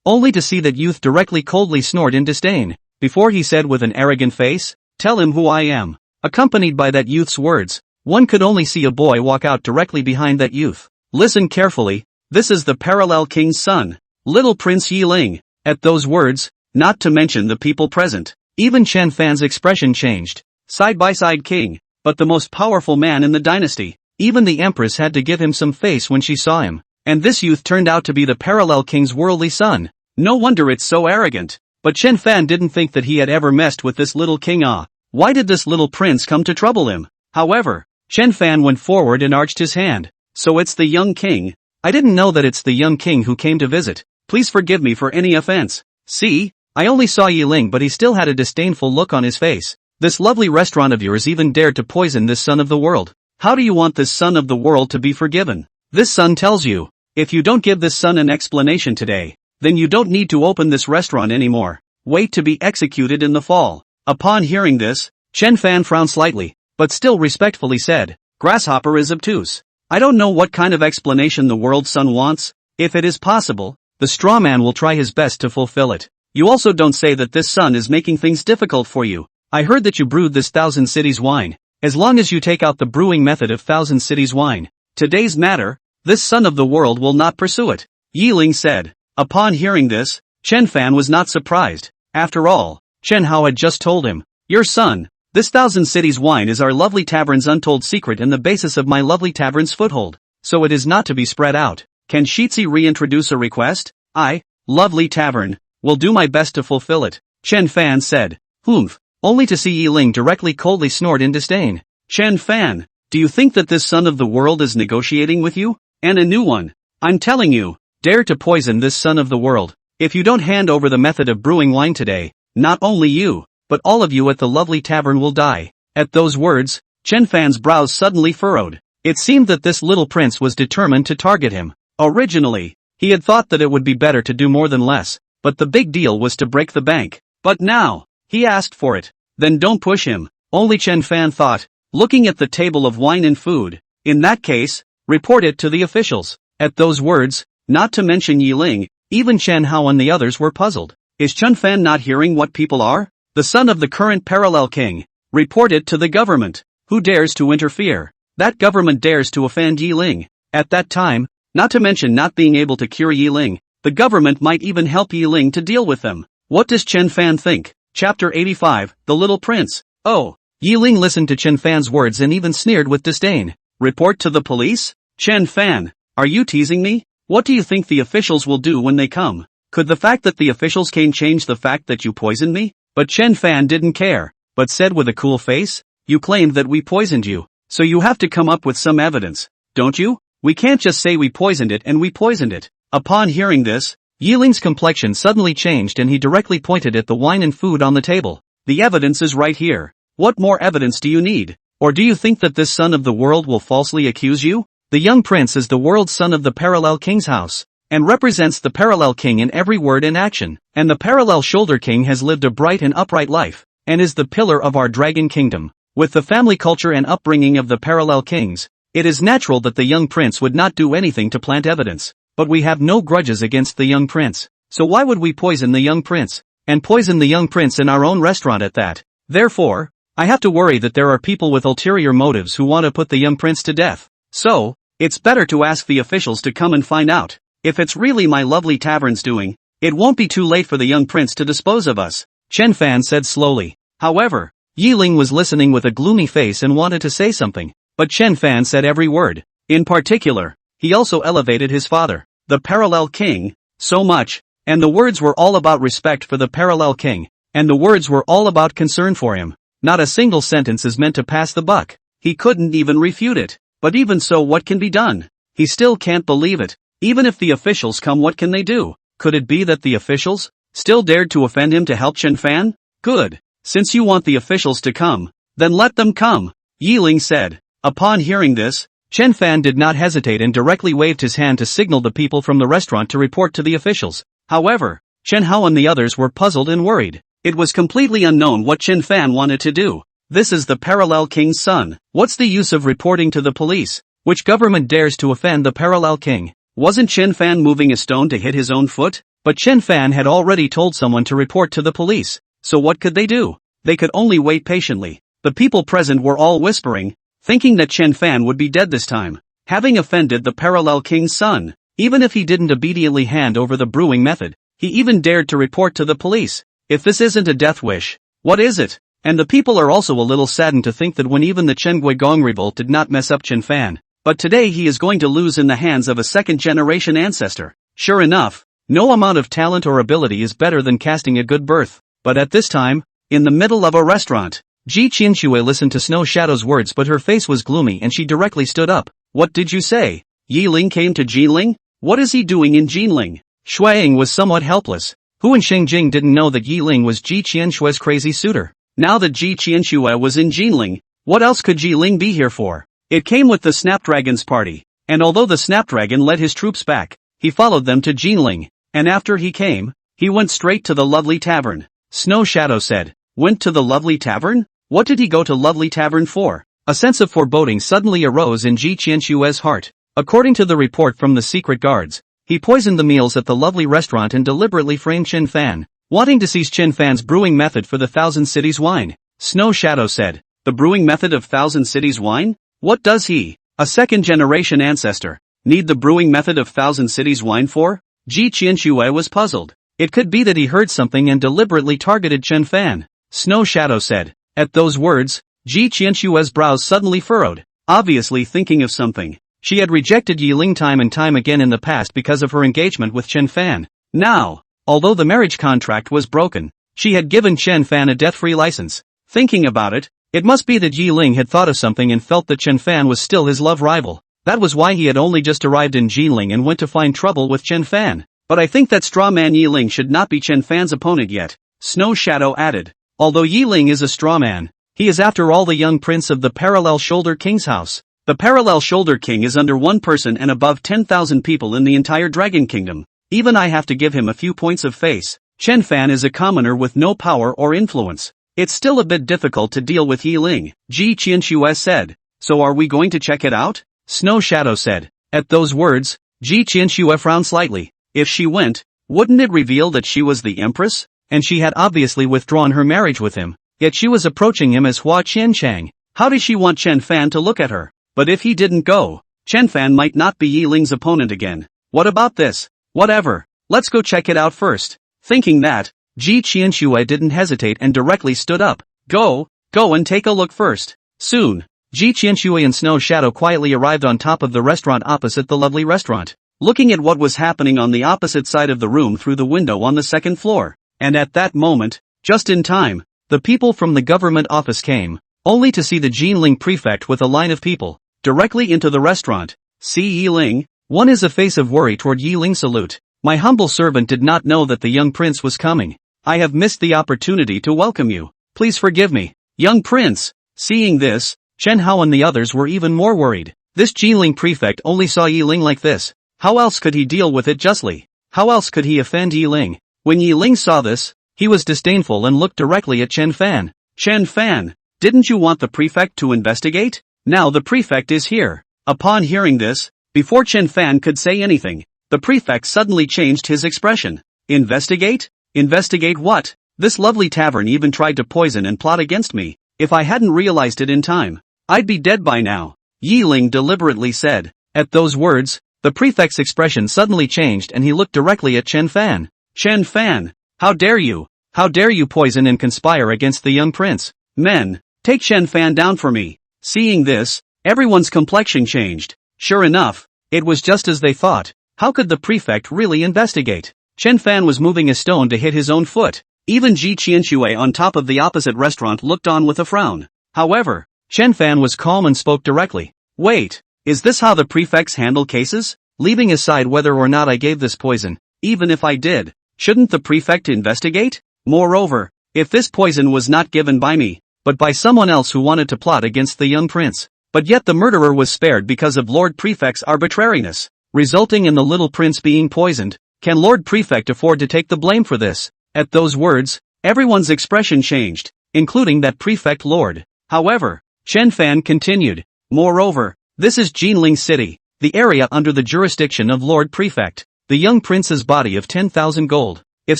[SPEAKER 1] Only to see that youth directly coldly snort in disdain, before he said with an arrogant face, Tell him who I am. Accompanied by that youth's words, one could only see a boy walk out directly behind that youth. Listen carefully, this is the parallel king's son, little Prince Yiling. At those words, not to mention the people present, even Chen Fan's expression changed. Side by side king, but the most powerful man in the dynasty. Even the empress had to give him some face when she saw him. And this youth turned out to be the parallel king's worldly son. No wonder it's so arrogant. But Chen Fan didn't think that he had ever messed with this little king. Why did this little prince come to trouble him? However, Chen Fan went forward and arched his hand. So it's the young king? I didn't know that it's the young king who came to visit. Please forgive me for any offense. See, I only saw Yiling, but he still had a disdainful look on his face. This lovely restaurant of yours even dared to poison this son of the world. How do you want this son of the world to be forgiven? This son tells you, if you don't give this son an explanation today, then you don't need to open this restaurant anymore. Wait to be executed in the fall. Upon hearing this, Chen Fan frowned slightly, but still respectfully said, Grasshopper is obtuse. I don't know what kind of explanation the world's son wants. If it is possible, the straw man will try his best to fulfill it. You also don't say that this son is making things difficult for you. I heard that you brewed this Thousand Cities wine. As long as you take out the brewing method of Thousand Cities wine, today's matter, this son of the world will not pursue it. Yiling said. Upon hearing this, Chen Fan was not surprised. After all, Chen Hao had just told him, your son, this Thousand Cities wine is our lovely tavern's untold secret and the basis of my lovely tavern's foothold, so it is not to be spread out. Can Shitzi reintroduce a request? I, lovely tavern, will do my best to fulfill it, Chen Fan said. Humph, only to see Yiling directly coldly snort in disdain. Chen Fan, do you think that this son of the world is negotiating with you? And a new one. I'm telling you, dare to poison this son of the world. If you don't hand over the method of brewing wine today, not only you, but all of you at the lovely tavern will die. At those words, Chen Fan's brows suddenly furrowed. It seemed that this little prince was determined to target him. Originally, he had thought that it would be better to do more than less, but the big deal was to break the bank. But now, he asked for it. Then don't push him. Only Chen Fan thought, looking at the table of wine and food. In that case, report it to the officials. At those words, not to mention Yiling, even Chen Hao and the others were puzzled. Is Chen Fan not hearing what people are? The son of the current parallel king. Report it to the government. Who dares to interfere? That government dares to offend Yiling. At that time, not to mention not being able to cure Yiling, the government might even help Yiling to deal with them. What does Chen Fan think? Chapter 85, The Little Prince. Oh, Yiling listened to Chen Fan's words and even sneered with disdain. Report to the police? Chen Fan, are you teasing me? What do you think the officials will do when they come? Could the fact that the officials came change the fact that you poisoned me? But Chen Fan didn't care, but said with a cool face, you claimed that we poisoned you, so you have to come up with some evidence, don't you? We can't just say we poisoned it and we poisoned it. Upon hearing this, Yiling's complexion suddenly changed and he directly pointed at the wine and food on the table. The evidence is right here. What more evidence do you need? Or do you think that this son of the world will falsely accuse you? The young prince is the world's son of the parallel king's house, and represents the parallel king in every word and action, and the parallel shoulder king has lived a bright and upright life, and is the pillar of our dragon kingdom. With the family culture and upbringing of the parallel kings, it is natural that the young prince would not do anything to plant evidence, but we have no grudges against the young prince, so why would we poison the young prince, and poison the young prince in our own restaurant at that? Therefore, I have to worry that there are people with ulterior motives who want to put the young prince to death. So, it's better to ask the officials to come and find out. If it's really my lovely tavern's doing, it won't be too late for the young prince to dispose of us, Chen Fan said slowly. However, Yiling was listening with a gloomy face and wanted to say something, but Chen Fan said every word. In particular, he also elevated his father, the parallel king, so much, and the words were all about respect for the parallel king, and the words were all about concern for him. Not a single sentence is meant to pass the buck. He couldn't even refute it. But even so, what can be done? He still can't believe it. Even if the officials come, what can they do? Could it be that the officials still dared to offend him to help Chen Fan? Good. Since you want the officials to come, then let them come, Yiling said. Upon hearing this, Chen Fan did not hesitate and directly waved his hand to signal the people from the restaurant to report to the officials. However, Chen Hao and the others were puzzled and worried. It was completely unknown what Chen Fan wanted to do. This is the parallel king's son. What's the use of reporting to the police? Which government dares to offend the parallel king? Wasn't Chen Fan moving a stone to hit his own foot? But Chen Fan had already told someone to report to the police. So what could they do? They could only wait patiently. The people present were all whispering, thinking that Chen Fan would be dead this time, having offended the parallel king's son. Even if he didn't immediately hand over the brewing method, he even dared to report to the police. If this isn't a death wish, what is it? And the people are also a little saddened to think that when even the Chen Guigong revolt did not mess up Chen Fan, but today he is going to lose in the hands of a second-generation ancestor. Sure enough, No amount of talent or ability is better than casting a good berth. But at this time, in the middle of a restaurant, Ji Qianxue listened to Snow Shadow's words, but her face was gloomy and she directly stood up. What did you say? Yi Ling came to Jinling? What is he doing in Jinling? Shuang was somewhat helpless. Hu and Shengjing didn't know that Yi Ling was Ji Qianshue's crazy suitor. Now that Ji Qianxue was in Jinling, what else could Ji Ling be here for? It came with the Snapdragon's party, and although the Snapdragon led his troops back, he followed them to Jinling, and after he came, he went straight to the Lovely Tavern. Snow Shadow said, "Went to the Lovely Tavern? What did he go to Lovely Tavern for?" A sense of foreboding suddenly arose in Ji Qianshue's heart. According to the report from the secret guards, he poisoned the meals at the Lovely Restaurant and deliberately framed Chen Fan, wanting to seize Chen Fan's brewing method for the Thousand Cities wine. Snow Shadow said, "The brewing method of Thousand Cities wine? What does he, a second-generation ancestor, need the brewing method of Thousand Cities wine for?" Ji Qianxue was puzzled. It could be that he heard something and deliberately targeted Chen Fan. Snow Shadow said. At those words, Ji Qianshue's brows suddenly furrowed, obviously thinking of something. She had rejected Yi Ling time and time again in the past because of her engagement with Chen Fan. Now, although the marriage contract was broken, she had given Chen Fan a death-free license. Thinking about it, it must be that Yi Ling had thought of something and felt that Chen Fan was still his love rival. That was why he had only just arrived in Jinling and went to find trouble with Chen Fan. But I think that straw man Yi Ling should not be Chen Fan's opponent yet, Snow Shadow added. Although Yi Ling is a straw man, he is after all the young prince of the Parallel Shoulder King's house. The Parallel Shoulder King is under one person and above 10,000 people in the entire Dragon Kingdom. Even I have to give him a few points of face. Chen Fan is a commoner with no power or influence. It's still a bit difficult to deal with Yi Ling, Ji Qianxue said. So are we going to check it out? Snow Shadow said. At those words, Ji Qianxue frowned slightly. If she went, wouldn't it reveal that she was the empress? And she had obviously withdrawn her marriage with him. Yet she was approaching him as Hua Qianchang. How did she want Chen Fan to look at her? But if he didn't go, Chen Fan might not be Yi Ling's opponent again. What about this? Whatever. Let's go check it out first. Thinking that, Ji Qianxue didn't hesitate and directly stood up. Go and take a look first. Soon, Ji Qianxue and Snow Shadow quietly arrived on top of the restaurant opposite the Lovely Restaurant, looking at what was happening on the opposite side of the room through the window on the second floor. And at that moment, just in time, the people from the government office came, only to see the Jinling prefect with a line of people, directly into the restaurant. See Yi Ling? One is a face of worry toward Yi Ling. Salute. My humble servant did not know that the young prince was coming. I have missed the opportunity to welcome you. Please forgive me. Young prince. Seeing this, Chen Hao and the others were even more worried. This Jinling prefect only saw Yi Ling like this. How else could he deal with it justly? How else could he offend Yi Ling? When Yi Ling saw this, he was disdainful and looked directly at Chen Fan. Chen Fan, didn't you want the prefect to investigate? Now the prefect is here. Upon hearing this, before Chen Fan could say anything, the prefect suddenly changed his expression. Investigate? Investigate what? This Lovely Tavern even tried to poison and plot against me. If I hadn't realized it in time, I'd be dead by now, Yi Ling deliberately said. At those words, the prefect's expression suddenly changed and he looked directly at Chen Fan. Chen Fan, how dare you? How dare you poison and conspire against the young prince? Men, take Chen Fan down for me. Seeing this, everyone's complexion changed. Sure enough, it was just as they thought. How could the prefect really investigate? Chen Fan was moving a stone to hit his own foot. Even Ji Qianxue on top of the opposite restaurant looked on with a frown. However, Chen Fan was calm and spoke directly. Wait, is this how the prefects handle cases? Leaving aside whether or not I gave this poison, even if I did, shouldn't the prefect investigate? Moreover, if this poison was not given by me, but by someone else who wanted to plot against the young prince, but yet the murderer was spared because of Lord Prefect's arbitrariness, resulting in the little prince being poisoned, can Lord Prefect afford to take the blame for this? At those words, everyone's expression changed, including that Prefect Lord. However, Chen Fan continued. Moreover, this is Jinling City, the area under the jurisdiction of Lord Prefect, the young prince's body of 10,000 gold. If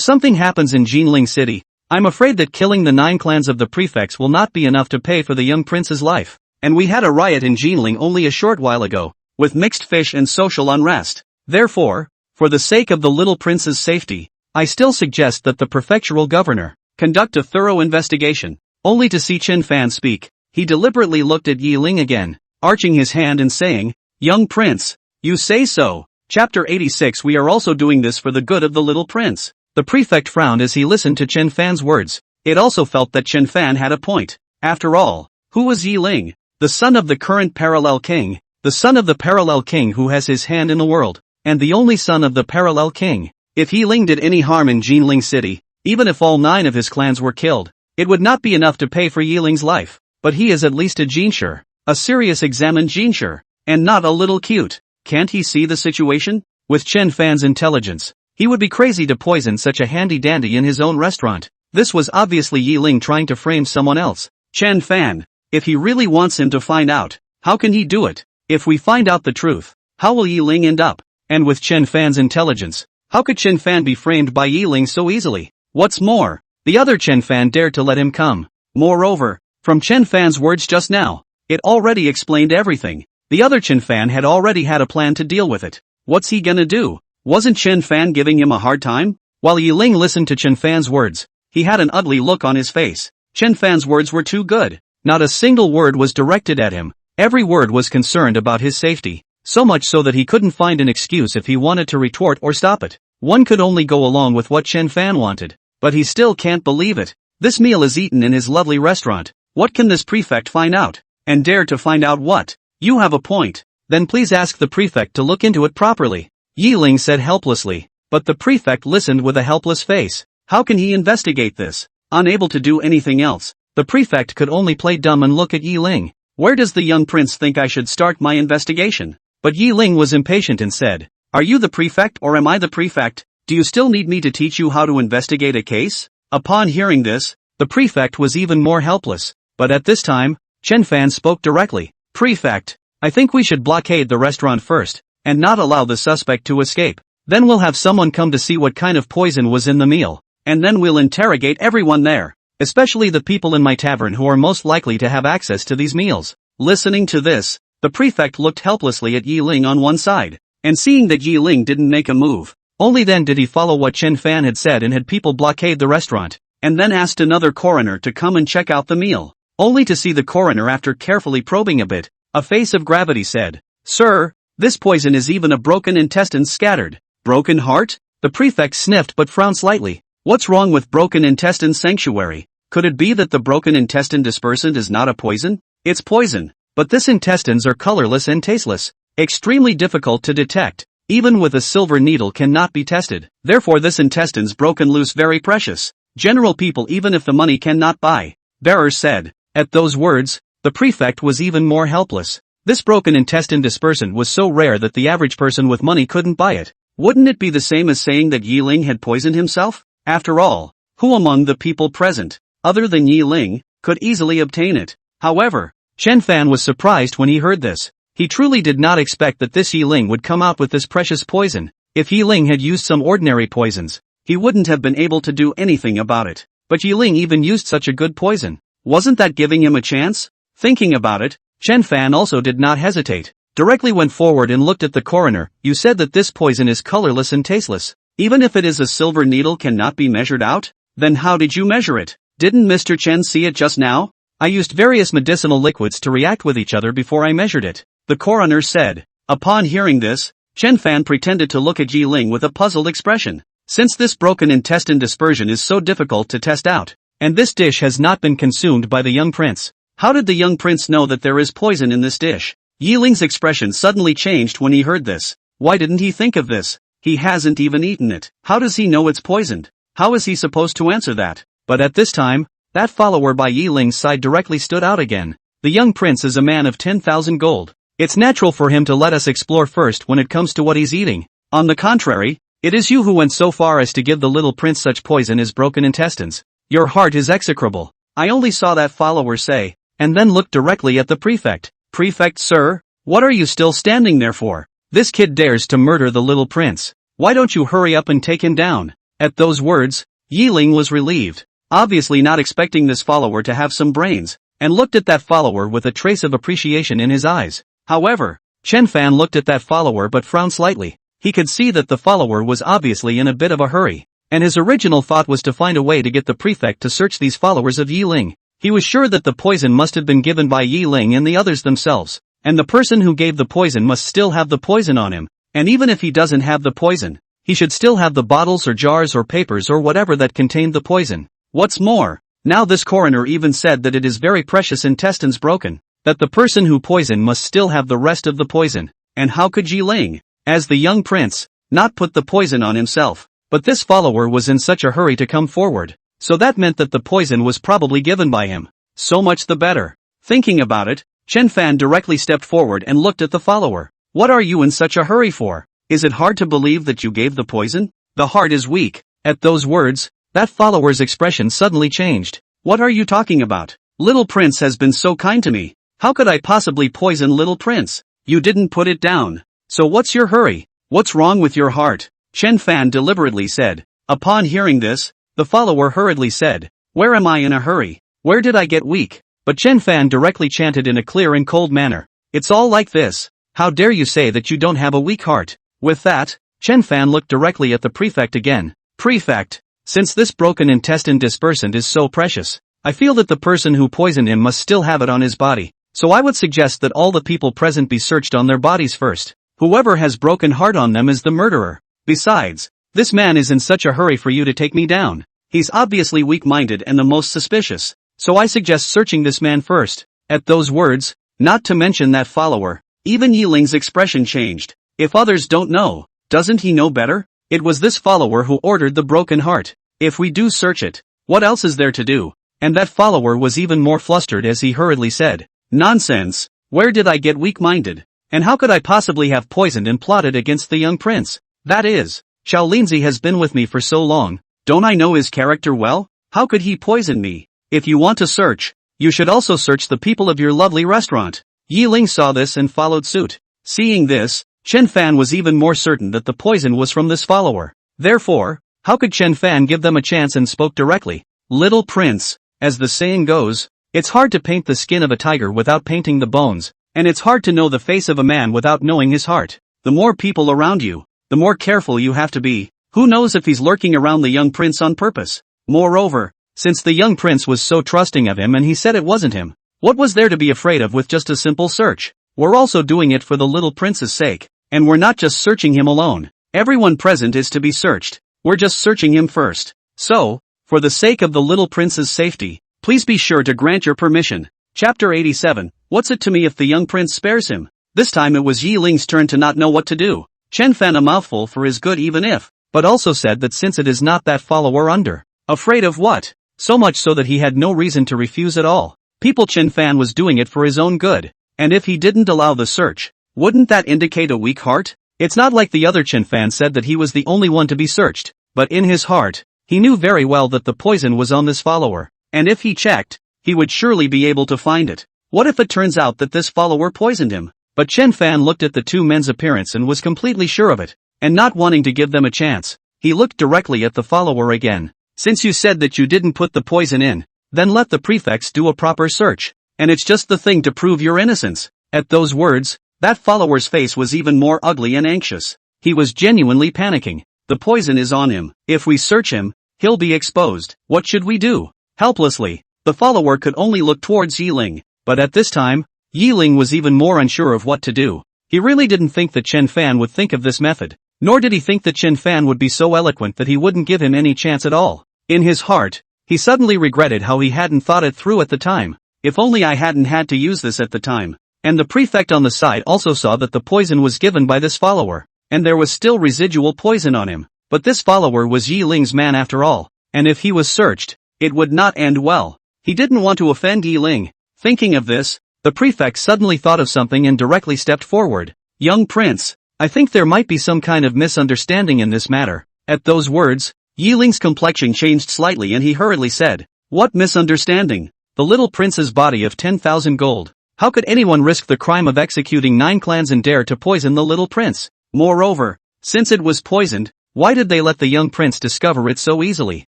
[SPEAKER 1] something happens in Jinling City, I'm afraid that killing the 9 clans of the prefects will not be enough to pay for the young prince's life. And we had a riot in Jinling only a short while ago, with mixed fish and social unrest. Therefore, for the sake of the little prince's safety, I still suggest that the prefectural governor conduct a thorough investigation. Only to see Chen Fan speak, he deliberately looked at Yi Ling again, arching his hand and saying, Young prince, you say so. Chapter 86. We are also doing this for the good of the little prince. The prefect frowned as he listened to Chen Fan's words. It also felt that Chen Fan had a point. After all, who was Yi Ling? The son of the current parallel king, the son of the parallel king who has his hand in the world, and the only son of the parallel king. If Yi Ling did any harm in Jinling City, even if all 9 of his clans were killed, it would not be enough to pay for Yi Ling's life. But he is at least a Jinsher, a serious examined Jinsher, and not a little cute. Can't he see the situation? With Chen Fan's intelligence, he would be crazy to poison such a handy-dandy in his own restaurant. This was obviously Yi Ling trying to frame someone else. Chen Fan, if he really wants him to find out, how can he do it? If we find out the truth, how will Yi Ling end up? And with Chen Fan's intelligence, how could Chen Fan be framed by Yi Ling so easily? What's more, the other Chen Fan dared to let him come. Moreover, from Chen Fan's words just now, it already explained everything. The other Chen Fan had already had a plan to deal with it. What's he gonna do? Wasn't Chen Fan giving him a hard time? While Yi Ling listened to Chen Fan's words, he had an ugly look on his face. Chen Fan's words were too good. Not a single word was directed at him. Every word was concerned about his safety. So much so that he couldn't find an excuse if he wanted to retort or stop it. One could only go along with what Chen Fan wanted. But he still can't believe it. This meal is eaten in his lovely restaurant. What can this prefect find out? And dare to find out what? You have a point. Then please ask the prefect to look into it properly. Yi Ling said helplessly. But the prefect listened with a helpless face. How can he investigate this? Unable to do anything else, the prefect could only play dumb and look at Yi Ling. Where does the young prince think I should start my investigation? But Yi Ling was impatient and said, are you the prefect or am I the prefect? Do you still need me to teach you how to investigate a case? Upon hearing this, the prefect was even more helpless. But at this time, Chen Fan spoke directly. Prefect, I think we should blockade the restaurant first, and not allow the suspect to escape. Then we'll have someone come to see what kind of poison was in the meal, and then we'll interrogate everyone there, especially the people in my tavern who are most likely to have access to these meals. Listening to this, the prefect looked helplessly at Yi Ling on one side, and seeing that Yi Ling didn't make a move, only then did he follow what Chen Fan had said and had people blockade the restaurant, and then asked another coroner to come and check out the meal, only to see the coroner after carefully probing a bit, a face of gravity said, Sir, this poison is even a broken intestine scattered. Broken heart? The prefect sniffed but frowned slightly. What's wrong with broken intestine sanctuary? Could it be that the broken intestine dispersant is not a poison? It's poison, but this intestines are colorless and tasteless, extremely difficult to detect, even with a silver needle cannot be tested. Therefore this intestines broken loose very precious. General people even if the money cannot buy. Bearer said. At those words, the prefect was even more helpless. This broken intestine dispersant was so rare that the average person with money couldn't buy it. Wouldn't it be the same as saying that Yi Ling had poisoned himself? After all, who among the people present, other than Yi Ling, could easily obtain it? However, Chen Fan was surprised when he heard this. He truly did not expect that this Yi Ling would come out with this precious poison. If Yi Ling had used some ordinary poisons, he wouldn't have been able to do anything about it. But Yi Ling even used such a good poison. Wasn't that giving him a chance? Thinking about it, Chen Fan also did not hesitate. Directly went forward and looked at the coroner. You said that this poison is colorless and tasteless. Even if it is a silver needle cannot be measured out? Then how did you measure it? Didn't Mr. Chen see it just now? I used various medicinal liquids to react with each other before I measured it, the coroner said. Upon hearing this, Chen Fan pretended to look at Yi Ling with a puzzled expression. Since this broken intestine dispersion is so difficult to test out, and this dish has not been consumed by the young prince, how did the young prince know that there is poison in this dish? Yi Ling's expression suddenly changed when he heard this. Why didn't he think of this? He hasn't even eaten it. How does he know it's poisoned? How is he supposed to answer that? But at this time, that follower by Yi Ling's side directly stood out again. The young prince is a man of 10,000 gold. It's natural for him to let us explore first when it comes to what he's eating. On the contrary, it is you who went so far as to give the little prince such poison as broken intestines. Your heart is execrable. I only saw that follower say, and then looked directly at the prefect. Prefect sir, what are you still standing there for? This kid dares to murder the little prince. Why don't you hurry up and take him down? At those words, Yi Ling was relieved, obviously not expecting this follower to have some brains, and looked at that follower with a trace of appreciation in his eyes. However, Chen Fan looked at that follower but frowned slightly. He could see that the follower was obviously in a bit of a hurry, and his original thought was to find a way to get the prefect to search these followers of Yi Ling. He was sure that the poison must have been given by Yi Ling and the others themselves, and the person who gave the poison must still have the poison on him. and even if he doesn't have the poison, he should still have the bottles or jars or papers or whatever that contained the poison. What's more, now this coroner even said that it is very precious intestines broken, that the person who poisoned must still have the rest of the poison. And how could Yi Ling, as the young prince, not put the poison on himself? But this follower was in such a hurry to come forward, so that meant that the poison was probably given by him. So much the better. Thinking about it, Chen Fan directly stepped forward and looked at the follower. What are you in such a hurry for? Is it hard to believe that you gave the poison? The heart is weak. At those words, that follower's expression suddenly changed. What are you talking about? Little Prince has been so kind to me. How could I possibly poison Little Prince? You didn't put it down. So what's your hurry? What's wrong with your heart? Chen Fan deliberately said. Upon hearing this, the follower hurriedly said, where am I in a hurry? Where did I get weak? But Chen Fan directly chanted in a clear and cold manner. It's all like this. How dare you say that you don't have a weak heart? With that, Chen Fan looked directly at the prefect again. Prefect, since this broken intestine dispersant is so precious, I feel that the person who poisoned him must still have it on his body. So I would suggest that all the people present be searched on their bodies first. Whoever has broken heart on them is the murderer. Besides, this man is in such a hurry for you to take me down. He's obviously weak-minded and the most suspicious. So I suggest searching this man first. At those words, not to mention that follower, even Yi Ling's expression changed. If others don't know, doesn't he know better? It was this follower who ordered the broken heart. If we do search it, what else is there to do? And that follower was even more flustered as he hurriedly said, nonsense, where did I get weak-minded? And how could I possibly have poisoned and plotted against the young prince? That is, Xiao Linzi has been with me for so long, don't I know his character well? How could he poison me? If you want to search, you should also search the people of your lovely restaurant. Yi Ling saw this and followed suit. Seeing this, Chen Fan was even more certain that the poison was from this follower. Therefore, how could Chen Fan give them a chance and spoke directly? Little Prince, as the saying goes, it's hard to paint the skin of a tiger without painting the bones, and it's hard to know the face of a man without knowing his heart. The more people around you, the more careful you have to be. Who knows if he's lurking around the young prince on purpose? Moreover, since the young prince was so trusting of him and he said it wasn't him, what was there to be afraid of with just a simple search? We're also doing it for the little prince's sake, and we're not just searching him alone. Everyone present is to be searched. We're just searching him first. So, for the sake of the little prince's safety, please be sure to grant your permission. Chapter 87, What's it to me if the young prince spares him? This time it was Yi Ling's turn to not know what to do. Chen Fan a mouthful for his good even if, but also said that since it is not that follower under. Afraid of what? So much so that he had no reason to refuse at all. People Chen Fan was doing it for his own good. And if he didn't allow the search, wouldn't that indicate a weak heart? It's not like the other Chen Fan said that he was the only one to be searched, but in his heart, he knew very well that the poison was on this follower, and if he checked, he would surely be able to find it. What if it turns out that this follower poisoned him? But Chen Fan looked at the two men's appearance and was completely sure of it, and not wanting to give them a chance, he looked directly at the follower again. Since you said that you didn't put the poison in, then let the prefects do a proper search, and it's just the thing to prove your innocence. At those words, that follower's face was even more ugly and anxious. He was genuinely panicking. The poison is on him. If we search him, he'll be exposed. What should we do? Helplessly, the follower could only look towards Yi Ling, but at this time, Yi Ling was even more unsure of what to do. He really didn't think that Chen Fan would think of this method, nor did he think that Chen Fan would be so eloquent that he wouldn't give him any chance at all. In his heart, he suddenly regretted how he hadn't thought it through at the time. If only I hadn't had to use this at the time. And the prefect on the side also saw that the poison was given by this follower, and there was still residual poison on him. But this follower was Yi Ling's man after all, and if he was searched, it would not end well. He didn't want to offend Yi Ling. Thinking of this, the prefect suddenly thought of something and directly stepped forward. Young prince, I think there might be some kind of misunderstanding in this matter. At those words, Yi Ling's complexion changed slightly and he hurriedly said, what misunderstanding? The little prince's body of 10,000 gold. How could anyone risk the crime of executing 9 clans and dare to poison the little prince? Moreover, since it was poisoned, why did they let the young prince discover it so easily?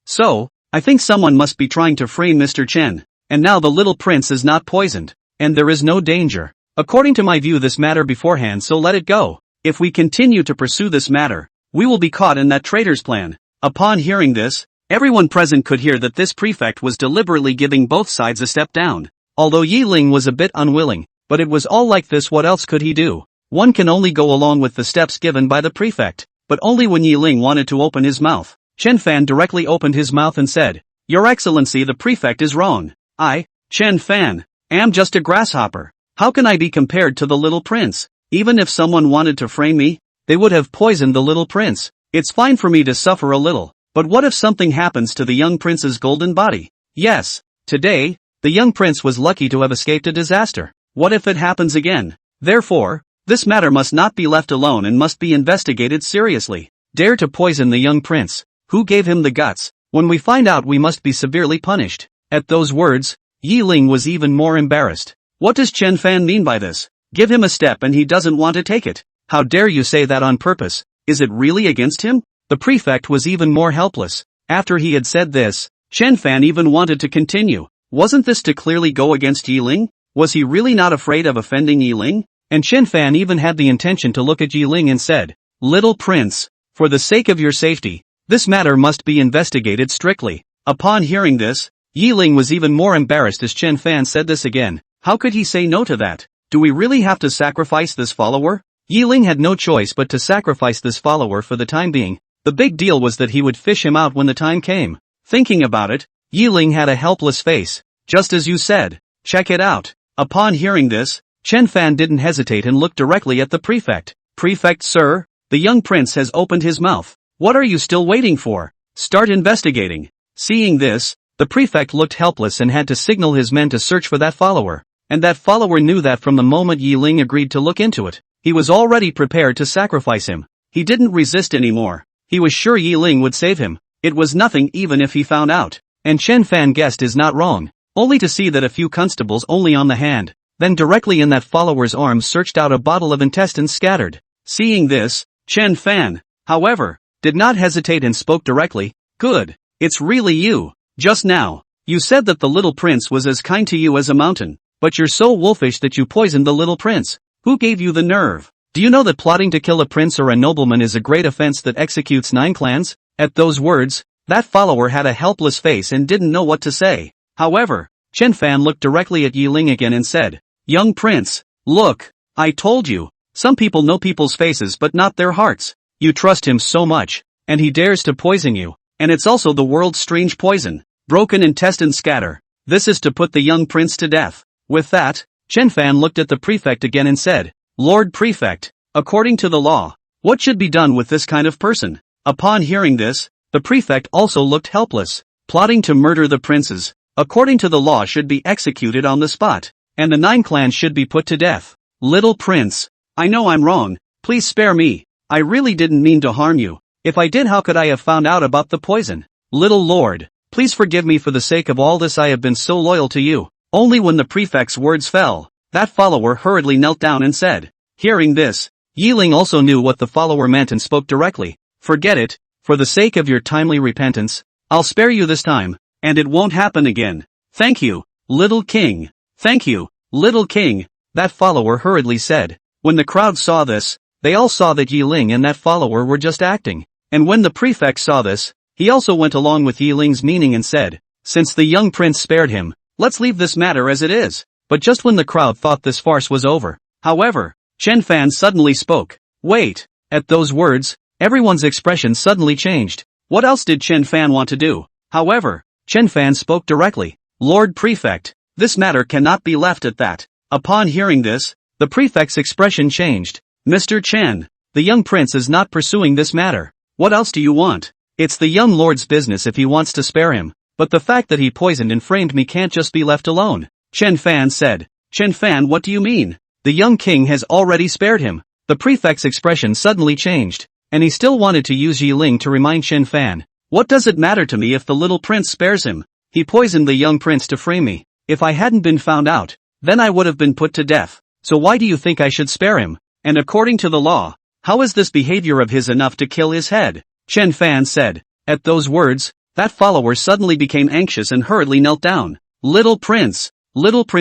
[SPEAKER 1] So, I think someone must be trying to frame Mr. Chen. And now the little prince is not poisoned, and there is no danger. According to my view this matter beforehand, so let it go. If we continue to pursue this matter, we will be caught in that traitor's plan. Upon hearing this, everyone present could hear that this prefect was deliberately giving both sides a step down. Although Yi Ling was a bit unwilling, but it was all like this, what else could he do? one can only go along with the steps given by the prefect, but only when Yi Ling wanted to open his mouth. Chen Fan directly opened his mouth and said, "Your Excellency, the prefect is wrong. I, Chen Fan, am just a grasshopper. How can I be compared to the little prince? Even if someone wanted to frame me, they would have poisoned the little prince. It's fine for me to suffer a little, but what if something happens to the young prince's golden body? Yes, today, the young prince was lucky to have escaped a disaster. What if it happens again? Therefore, this matter must not be left alone and must be investigated seriously. Dare to poison the young prince. Who gave him the guts? When we find out, we must be severely punished." At those words, Yi Ling was even more embarrassed. What does Chen Fan mean by this? Give him a step and he doesn't want to take it. How dare you say that on purpose? Is it really against him? The prefect was even more helpless. After he had said this, Chen Fan even wanted to continue. Wasn't this to clearly go against Yi Ling? Was he really not afraid of offending Yi Ling? And Chen Fan even had the intention to look at Yi Ling and said, "Little prince, for the sake of your safety, this matter must be investigated strictly." Upon hearing this, Yi Ling was even more embarrassed as Chen Fan said this again. How could he say no to that? Do we really have to sacrifice this follower? Yi Ling had no choice but to sacrifice this follower for the time being. The big deal was that he would fish him out when the time came. Thinking about it, Yi Ling had a helpless face. Just as you said. Check it out. Upon hearing this, Chen Fan didn't hesitate and looked directly at the prefect. "Prefect, sir, the young prince has opened his mouth. What are you still waiting for? Start investigating." Seeing this, the prefect looked helpless and had to signal his men to search for that follower. And that follower knew that from the moment Yi Ling agreed to look into it, he was already prepared to sacrifice him. He didn't resist anymore. He was sure Yi Ling would save him. It was nothing even if he found out. And Chen Fan guessed is not wrong. Only to see that a few constables only on the hand, then directly in that follower's arms searched out a bottle of intestines scattered. Seeing this, Chen Fan, however, did not hesitate and spoke directly. "Good. It's really you. Just now, you said that the little prince was as kind to you as a mountain, but you're so wolfish that you poisoned the little prince. Who gave you the nerve? Do you know that plotting to kill a prince or a nobleman is a great offense that executes 9 clans? At those words, that follower had a helpless face and didn't know what to say. However, Chen Fan looked directly at Yi Ling again and said, "Young prince, look, I told you, some people know people's faces but not their hearts. You trust him so much, and he dares to poison you, and it's also the world's strange poison. Broken intestines scatter. This is to put the young prince to death." With that, Chen Fan looked at the prefect again and said, "Lord Prefect, according to the law, what should be done with this kind of person?" Upon hearing this, the prefect also looked helpless. Plotting to murder the princes, according to the law, should be executed on the spot, and the 9 clans should be put to death. "Little prince, I know I'm wrong, please spare me. I really didn't mean to harm you. If I did, how could I have found out about the poison? Little lord, please forgive me for the sake of all this. I have been so loyal to you." Only when the prefect's words fell, that follower hurriedly knelt down and said. Hearing this, Yi Ling also knew what the follower meant and spoke directly. "Forget it, for the sake of your timely repentance, I'll spare you this time, and it won't happen again. Thank you, little king. Thank you, little king," that follower hurriedly said. When the crowd saw this, they all saw that Yi Ling and that follower were just acting. And when the prefect saw this, he also went along with Yi Ling's meaning and said, "Since the young prince spared him, let's leave this matter as it is." But just when the crowd thought this farce was over, however, Chen Fan suddenly spoke. "Wait." At those words, everyone's expression suddenly changed. What else did Chen Fan want to do? However, Chen Fan spoke directly. "Lord Prefect, this matter cannot be left at that." Upon hearing this, the prefect's expression changed. "Mr. Chen, the young prince is not pursuing this matter. What else do you want? It's the young lord's business if he wants to spare him, but the fact that he poisoned and framed me can't just be left alone." Chen Fan said. "Chen Fan, what do you mean? The young king has already spared him." The prefect's expression suddenly changed, and he still wanted to use Yi Ling to remind Chen Fan. "What does it matter to me if the little prince spares him? He poisoned the young prince to frame me. If I hadn't been found out, then I would have been put to death. So why do you think I should spare him? And according to the law, how is this behavior of his enough to kill his head?" Chen Fan said. At those words, that follower suddenly became anxious and hurriedly knelt down. Little prince,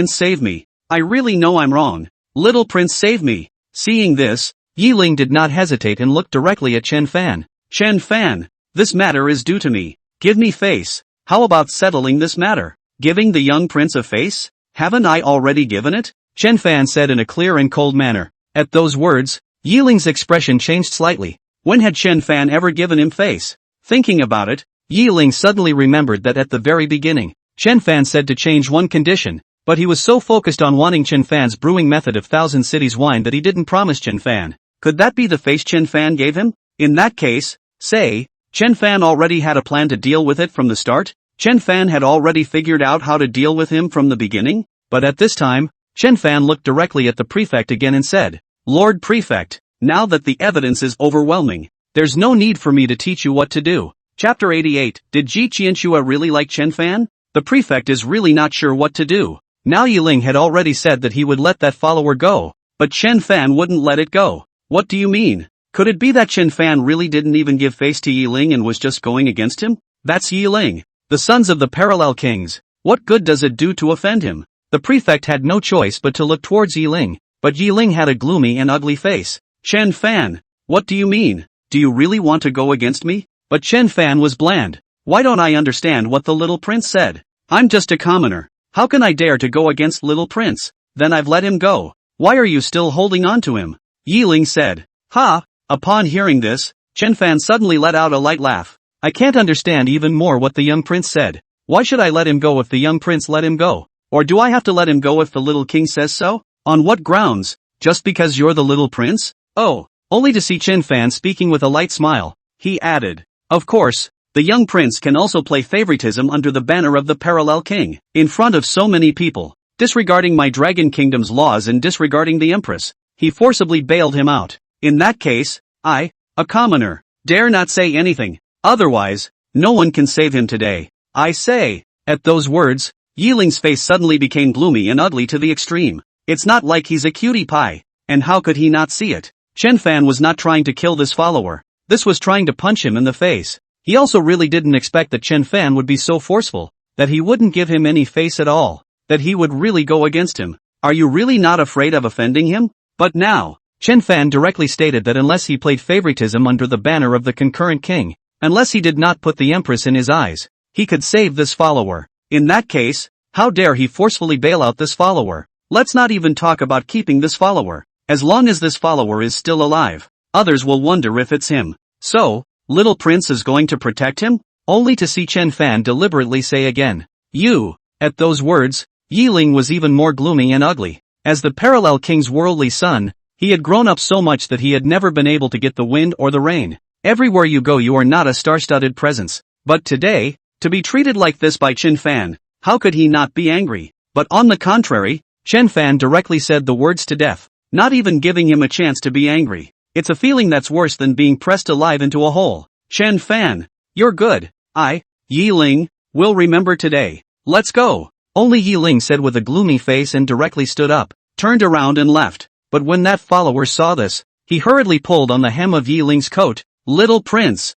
[SPEAKER 1] save me. I really know I'm wrong. Little prince, save me." Seeing this, Yi Ling did not hesitate and looked directly at Chen Fan. "Chen Fan, this matter is due to me. Give me face. How about settling this matter? Giving the young prince a face? Haven't I already given it?" Chen Fan said in a clear and cold manner. At those words, Yiling's expression changed slightly. When had Chen Fan ever given him face? Thinking about it, Yiling suddenly remembered that at the very beginning, Chen Fan said to change one condition, but he was so focused on wanting Chen Fan's brewing method of Thousand Cities wine that he didn't promise Chen Fan. Could that be the face Chen Fan gave him? In that case, say, Chen Fan already had a plan to deal with it from the start? Chen Fan had already figured out how to deal with him from the beginning? But at this time, Chen Fan looked directly at the prefect again and said, Lord Prefect, now that the evidence is overwhelming, there's no need for me to teach you what to do. Chapter 88, Did Ji Qianxue really like Chen Fan? The prefect is really not sure what to do. Now Yiling had already said that he would let that follower go, but Chen Fan wouldn't let it go. What do you mean? Could it be that Chen Fan really didn't even give face to Yiling and was just going against him? That's Yiling, the sons of the parallel kings. What good does it do to offend him? The prefect had no choice but to look towards Yiling, but Yiling had a gloomy and ugly face. Chen Fan, what do you mean? Do you really want to go against me? But Chen Fan was bland. Why don't I understand what the little prince said? I'm just a commoner. How can I dare to go against little prince? Then I've let him go. Why are you still holding on to him? Yiling said. Ha! Upon hearing this, Chen Fan suddenly let out a light laugh. I can't understand even more what the young prince said. Why should I let him go if the young prince let him go? Or do I have to let him go if the little king says so? On what grounds? Just because you're the little prince? Oh, only to see Chen Fan speaking with a light smile, he added. Of course, the young prince can also play favoritism under the banner of the parallel king, in front of so many people, disregarding my dragon kingdom's laws and disregarding the empress. He forcibly bailed him out. In that case, I, a commoner, dare not say anything, otherwise, no one can save him today. I say. At those words, Yiling's face suddenly became gloomy and ugly to the extreme. It's not like he's a cutie pie, and how could he not see it? Chen Fan was not trying to kill this follower. This was trying to punch him in the face. He also really didn't expect that Chen Fan would be so forceful, that he wouldn't give him any face at all, that he would really go against him. Are you really not afraid of offending him? But now, Chen Fan directly stated that unless he played favoritism under the banner of the concurrent king, unless he did not put the empress in his eyes, he could save this follower. In that case, how dare he forcefully bail out this follower? Let's not even talk about keeping this follower. As long as this follower is still alive, others will wonder if it's him. So, little prince is going to protect him? Only to see Chen Fan deliberately say again, you. At those words, Yiling was even more gloomy and ugly. As the parallel king's worldly son, he had grown up so much that he had never been able to get the wind or the rain. Everywhere you go you are not a star-studded presence. But today, to be treated like this by Chen Fan, how could he not be angry? But on the contrary, Chen Fan directly said the words to death, not even giving him a chance to be angry. It's a feeling that's worse than being pressed alive into a hole. Chen Fan, you're good. I, Yiling, will remember today. Let's go. Only Yiling said with a gloomy face and directly stood up, turned around and left. But when that follower saw this, he hurriedly pulled on the hem of Yiling's coat. Little prince,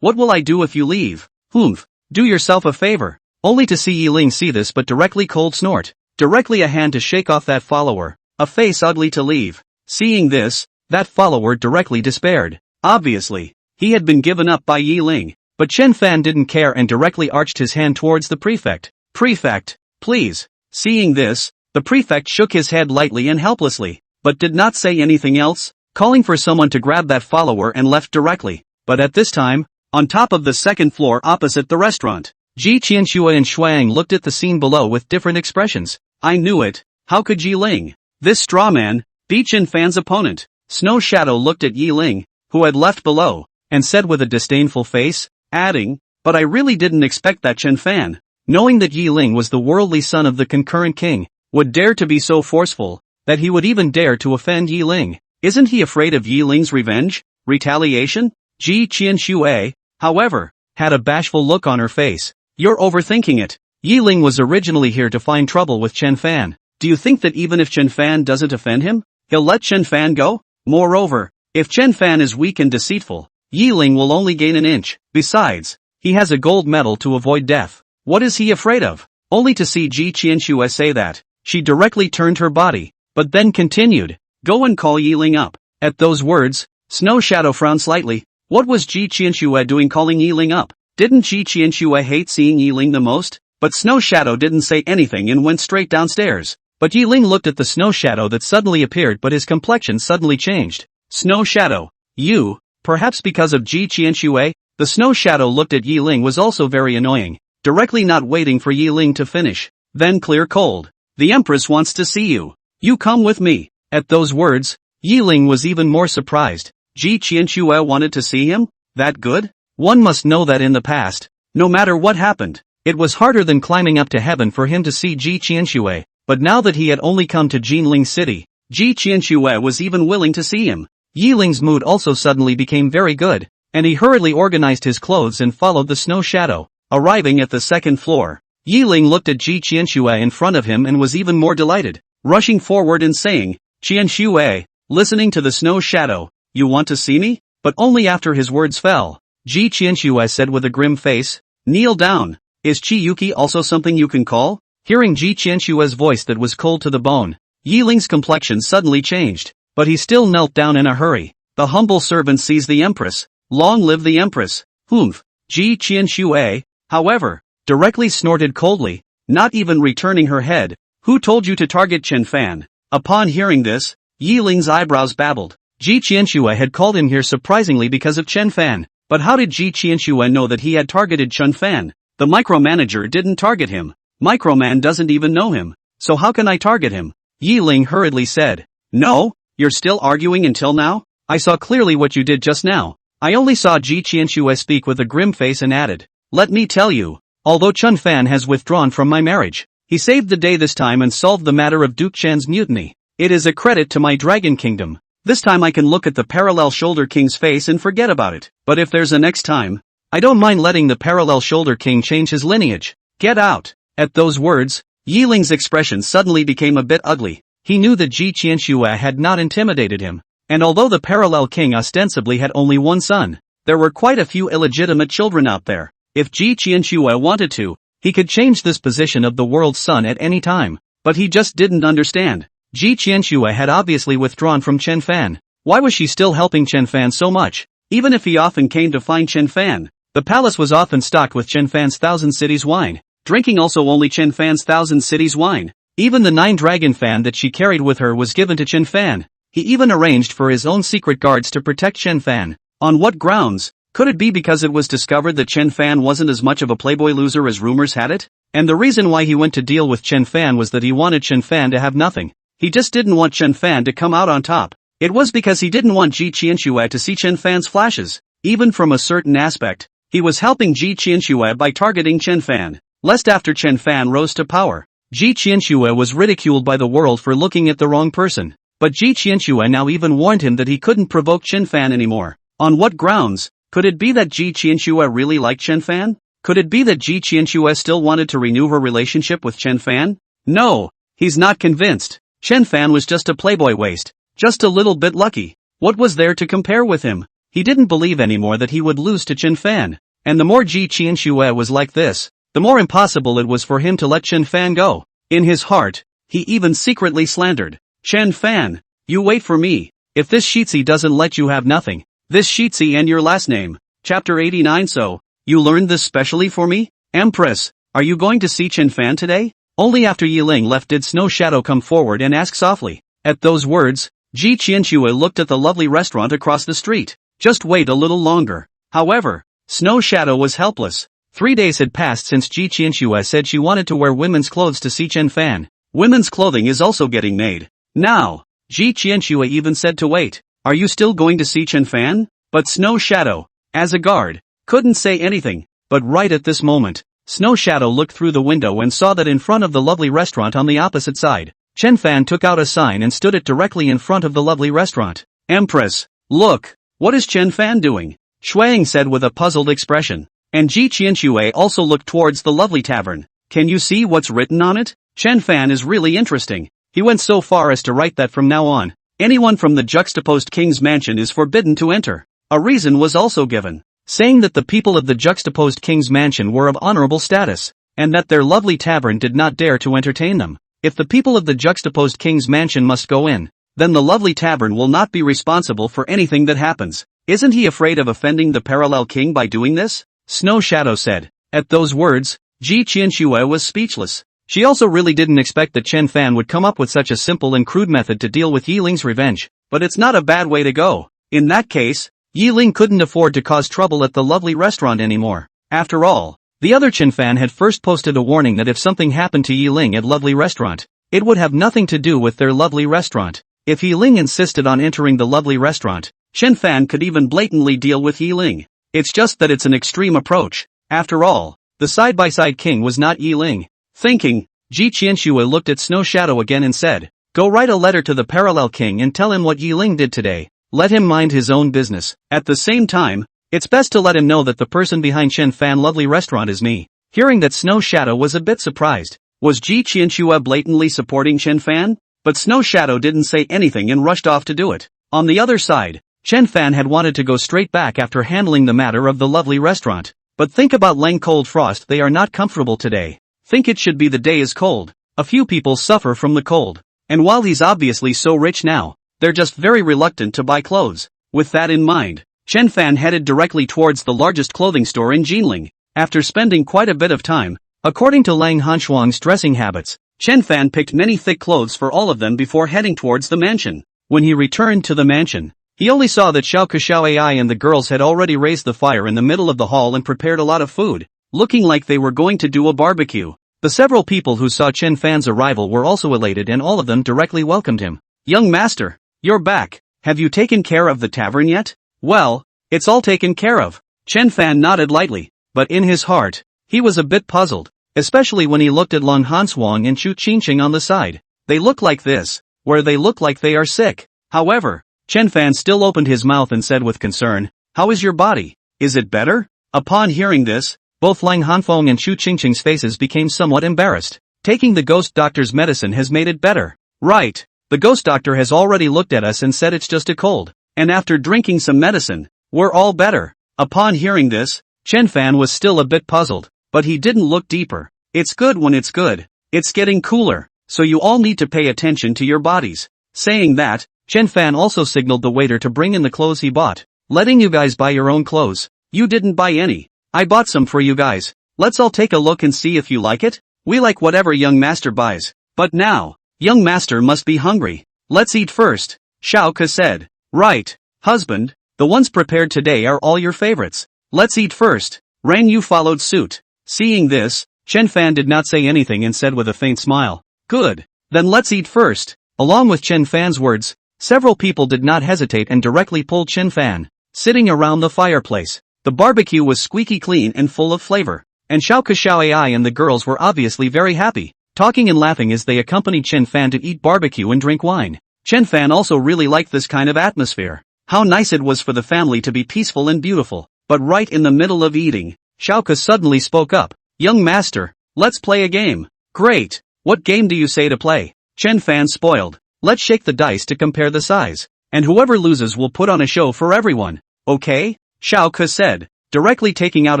[SPEAKER 1] what will I do if you leave? Humph, do yourself a favor. Only to see Yiling see this but directly cold snort, directly a hand to shake off that follower, a face ugly to leave. Seeing this, that follower directly despaired. Obviously, he had been given up by Yiling, but Chen Fan didn't care and directly arched his hand towards the prefect. Prefect, please. Seeing this, the prefect shook his head lightly and helplessly, but did not say anything else, calling for someone to grab that follower and left directly. But at this time, on top of the second floor opposite the restaurant, Ji Qianxue and Shuang looked at the scene below with different expressions. I knew it. How could Yiling, this straw man, be Chen Fan's opponent? Snow Shadow looked at Yiling, who had left below, and said with a disdainful face, adding, but I really didn't expect that Chen Fan, knowing that Yiling was the worldly son of the concurrent king, would dare to be so forceful, that he would even dare to offend Yiling. Isn't he afraid of Yiling's revenge? Retaliation? Ji Qianxue, however, had a bashful look on her face. You're overthinking it. Yiling was originally here to find trouble with Chen Fan. Do you think that even if Chen Fan doesn't offend him, he'll let Chen Fan go? Moreover, if Chen Fan is weak and deceitful, Yiling will only gain an inch. Besides, he has a gold medal to avoid death. What is he afraid of? Only to see Ji Qianxue say that, she directly turned her body, but then continued, go and call Yiling up. At those words, Snow Shadow frowned slightly. What was Ji Qianxue doing calling Yiling up? Didn't Ji Qianxue hate seeing Yiling the most? But Snow Shadow didn't say anything and went straight downstairs. But Yi Ling looked at the snow shadow that suddenly appeared, but his complexion suddenly changed. Snow shadow. You? Perhaps because of Ji Qianxue? The snow shadow looked at Yi Ling was also very annoying, directly not waiting for Yi Ling to finish. Then clear cold. The Empress wants to see you. You come with me. At those words, Yi Ling was even more surprised. Ji Qianxue wanted to see him? That good? One must know that in the past, no matter what happened, it was harder than climbing up to heaven for him to see Ji Qianxue, but now that he had only come to Jinling City, Ji Qianxue was even willing to see him. Yi Ling's mood also suddenly became very good, and he hurriedly organized his clothes and followed the snow shadow. Arriving at the second floor, Yi Ling looked at Ji Qianxue in front of him and was even more delighted, rushing forward and saying, Qianxue, listening to the snow shadow, you want to see me? But only after his words fell, Ji Qianxue said with a grim face, kneel down. Is Chiyuki also something you can call? Hearing Ji Qianxue's voice that was cold to the bone, Yi Ling's complexion suddenly changed. But he still knelt down in a hurry. The humble servant sees the Empress. Long live the Empress. Humph. Ji Qianxue, however, directly snorted coldly, not even returning her head. Who told you to target Chen Fan? Upon hearing this, Yi Ling's eyebrows babbled. Ji Qianxue had called him here surprisingly because of Chen Fan. But how did Ji Qianxue know that he had targeted Chen Fan? The micromanager didn't target him. Microman doesn't even know him. So how can I target him? Yi Ling hurriedly said. No? You're still arguing until now? I saw clearly what you did just now. I only saw Ji Qianxue speak with a grim face and added, let me tell you, although Chun Fan has withdrawn from my marriage, he saved the day this time and solved the matter of Duke Chan's mutiny. It is a credit to my Dragon Kingdom. This time I can look at the Parallel Shoulder King's face and forget about it. But if there's a next time, I don't mind letting the Parallel Shoulder King change his lineage. Get out. At those words, Yi Ling's expression suddenly became a bit ugly. He knew that Ji Qianxue had not intimidated him, and although the Parallel King ostensibly had only one son, there were quite a few illegitimate children out there. If Ji Qianxue wanted to, he could change this position of the world's son at any time, but he just didn't understand. Ji Qianxue had obviously withdrawn from Chen Fan. Why was she still helping Chen Fan so much? Even if he often came to find Chen Fan, the palace was often stocked with Chen Fan's Thousand Cities wine, drinking also only Chen Fan's Thousand Cities wine. Even the 9-dragon fan that she carried with her was given to Chen Fan. He even arranged for his own secret guards to protect Chen Fan. On what grounds? Could it be because it was discovered that Chen Fan wasn't as much of a playboy loser as rumors had it? And the reason why he went to deal with Chen Fan was that he wanted Chen Fan to have nothing. He just didn't want Chen Fan to come out on top. It was because he didn't want Ji Qianxue to see Chen Fan's flashes. Even from a certain aspect, he was helping Ji Qianxue by targeting Chen Fan, lest after Chen Fan rose to power, Ji Qianxue was ridiculed by the world for looking at the wrong person. But Ji Qianxue now even warned him that he couldn't provoke Chen Fan anymore. On what grounds? Could it be that Ji Qianxue really liked Chen Fan? Could it be that Ji Qianxue still wanted to renew her relationship with Chen Fan? No, he's not convinced. Chen Fan was just a playboy waste, just a little bit lucky. What was there to compare with him? He didn't believe anymore that he would lose to Chen Fan. And the more Ji Qianxue was like this, the more impossible it was for him to let Chen Fan go. In his heart, he even secretly slandered. Chen Fan, you wait for me. If this Shitzi doesn't let you have nothing, this Shitzi and your last name. Chapter 89. So, you learned this specially for me? Empress, are you going to see Chen Fan today? Only after Yi Ling left did Snow Shadow come forward and ask softly. At those words, Ji Qianxue looked at the lovely restaurant across the street. Just wait a little longer. However, Snow Shadow was helpless. 3 days had passed since Ji Qianxue said she wanted to wear women's clothes to see Chen Fan. Women's clothing is also getting made. Now, Ji Qianxue even said to wait. Are you still going to see Chen Fan? But Snow Shadow, as a guard, couldn't say anything. But right at this moment, Snow Shadow looked through the window and saw that in front of the lovely restaurant on the opposite side, Chen Fan took out a sign and stood it directly in front of the lovely restaurant. Empress, look, what is Chen Fan doing? Shuang said with a puzzled expression. And Ji Qianxue also looked towards the lovely tavern. Can you see what's written on it? Chen Fan is really interesting. He went so far as to write that from now on, anyone from the juxtaposed king's mansion is forbidden to enter. A reason was also given, saying that the people of the juxtaposed king's mansion were of honorable status, and that their lovely tavern did not dare to entertain them. If the people of the juxtaposed king's mansion must go in, then the lovely tavern will not be responsible for anything that happens. Isn't he afraid of offending the parallel king by doing this? Snow Shadow said. At those words, Ji Qianxue was speechless. She also really didn't expect that Chen Fan would come up with such a simple and crude method to deal with Yi Ling's revenge, but it's not a bad way to go. In that case, Yi Ling couldn't afford to cause trouble at the lovely restaurant anymore. After all, the other Chen Fan had first posted a warning that if something happened to Yi Ling at lovely restaurant, it would have nothing to do with their lovely restaurant. If Yi Ling insisted on entering the lovely restaurant, Chen Fan could even blatantly deal with Yi Ling. It's just that it's an extreme approach. After all, the side-by-side king was not Yi Ling. Thinking, Ji Qianxue looked at Snow Shadow again and said, "Go write a letter to the parallel king and tell him what Yi Ling did today. Let him mind his own business. At the same time, it's best to let him know that the person behind Chen Fan lovely restaurant is me." Hearing that, Snow Shadow was a bit surprised. Was Ji Qianxue blatantly supporting Chen Fan? But Snow Shadow didn't say anything and rushed off to do it. On the other side, Chen Fan had wanted to go straight back after handling the matter of the lovely restaurant. But think about Lang Cold Frost, they are not comfortable today. Think it should be the day is cold. A few people suffer from the cold. And while he's obviously so rich now, they're just very reluctant to buy clothes. With that in mind, Chen Fan headed directly towards the largest clothing store in Jinling. After spending quite a bit of time, according to Lang Hanshuang's dressing habits, Chen Fan picked many thick clothes for all of them before heading towards the mansion. When he returned to the mansion, he only saw that Xiao Xiao Ai and the girls had already raised the fire in the middle of the hall and prepared a lot of food, looking like they were going to do a barbecue. The several people who saw Chen Fan's arrival were also elated and all of them directly welcomed him. "Young master, you're back. Have you taken care of the tavern yet?" "Well, it's all taken care of." Chen Fan nodded lightly, but in his heart, he was a bit puzzled, especially when he looked at Lang Hanshuang and Chu Qingqing on the side. They look like this, where they look like they are sick. However, Chen Fan still opened his mouth and said with concern, "How is your body? Is it better?" Upon hearing this, both Lang Hanfeng and Chu Qingqing's faces became somewhat embarrassed. Taking the ghost doctor's medicine has made it better. Right, the ghost doctor has already looked at us and said it's just a cold. And after drinking some medicine, we're all better. Upon hearing this, Chen Fan was still a bit puzzled, but he didn't look deeper. It's good when it's good. It's getting cooler, so you all need to pay attention to your bodies. Saying that, Chen Fan also signaled the waiter to bring in the clothes he bought. "Letting you guys buy your own clothes. You didn't buy any. I bought some for you guys. Let's all take a look and see if you like it." "We like whatever young master buys. But now, young master must be hungry. Let's eat first," Xiao Ke said. "Right, husband, the ones prepared today are all your favorites. Let's eat first." Ran Yu followed suit. Seeing this, Chen Fan did not say anything and said with a faint smile, "Good, then let's eat first." Along with Chen Fan's words, several people did not hesitate and directly pulled Chen Fan. Sitting around the fireplace, the barbecue was squeaky clean and full of flavor, and Xiao Ke Xiao Ai and the girls were obviously very happy, talking and laughing as they accompanied Chen Fan to eat barbecue and drink wine. Chen Fan also really liked this kind of atmosphere. How nice it was for the family to be peaceful and beautiful. But right in the middle of eating, Xiao Ke suddenly spoke up. "Young master, let's play a game." "Great, what game do you say to play?" Chen Fan spoiled. "Let's shake the dice to compare the size, and whoever loses will put on a show for everyone." "Okay," Xiao Ke said, directly taking out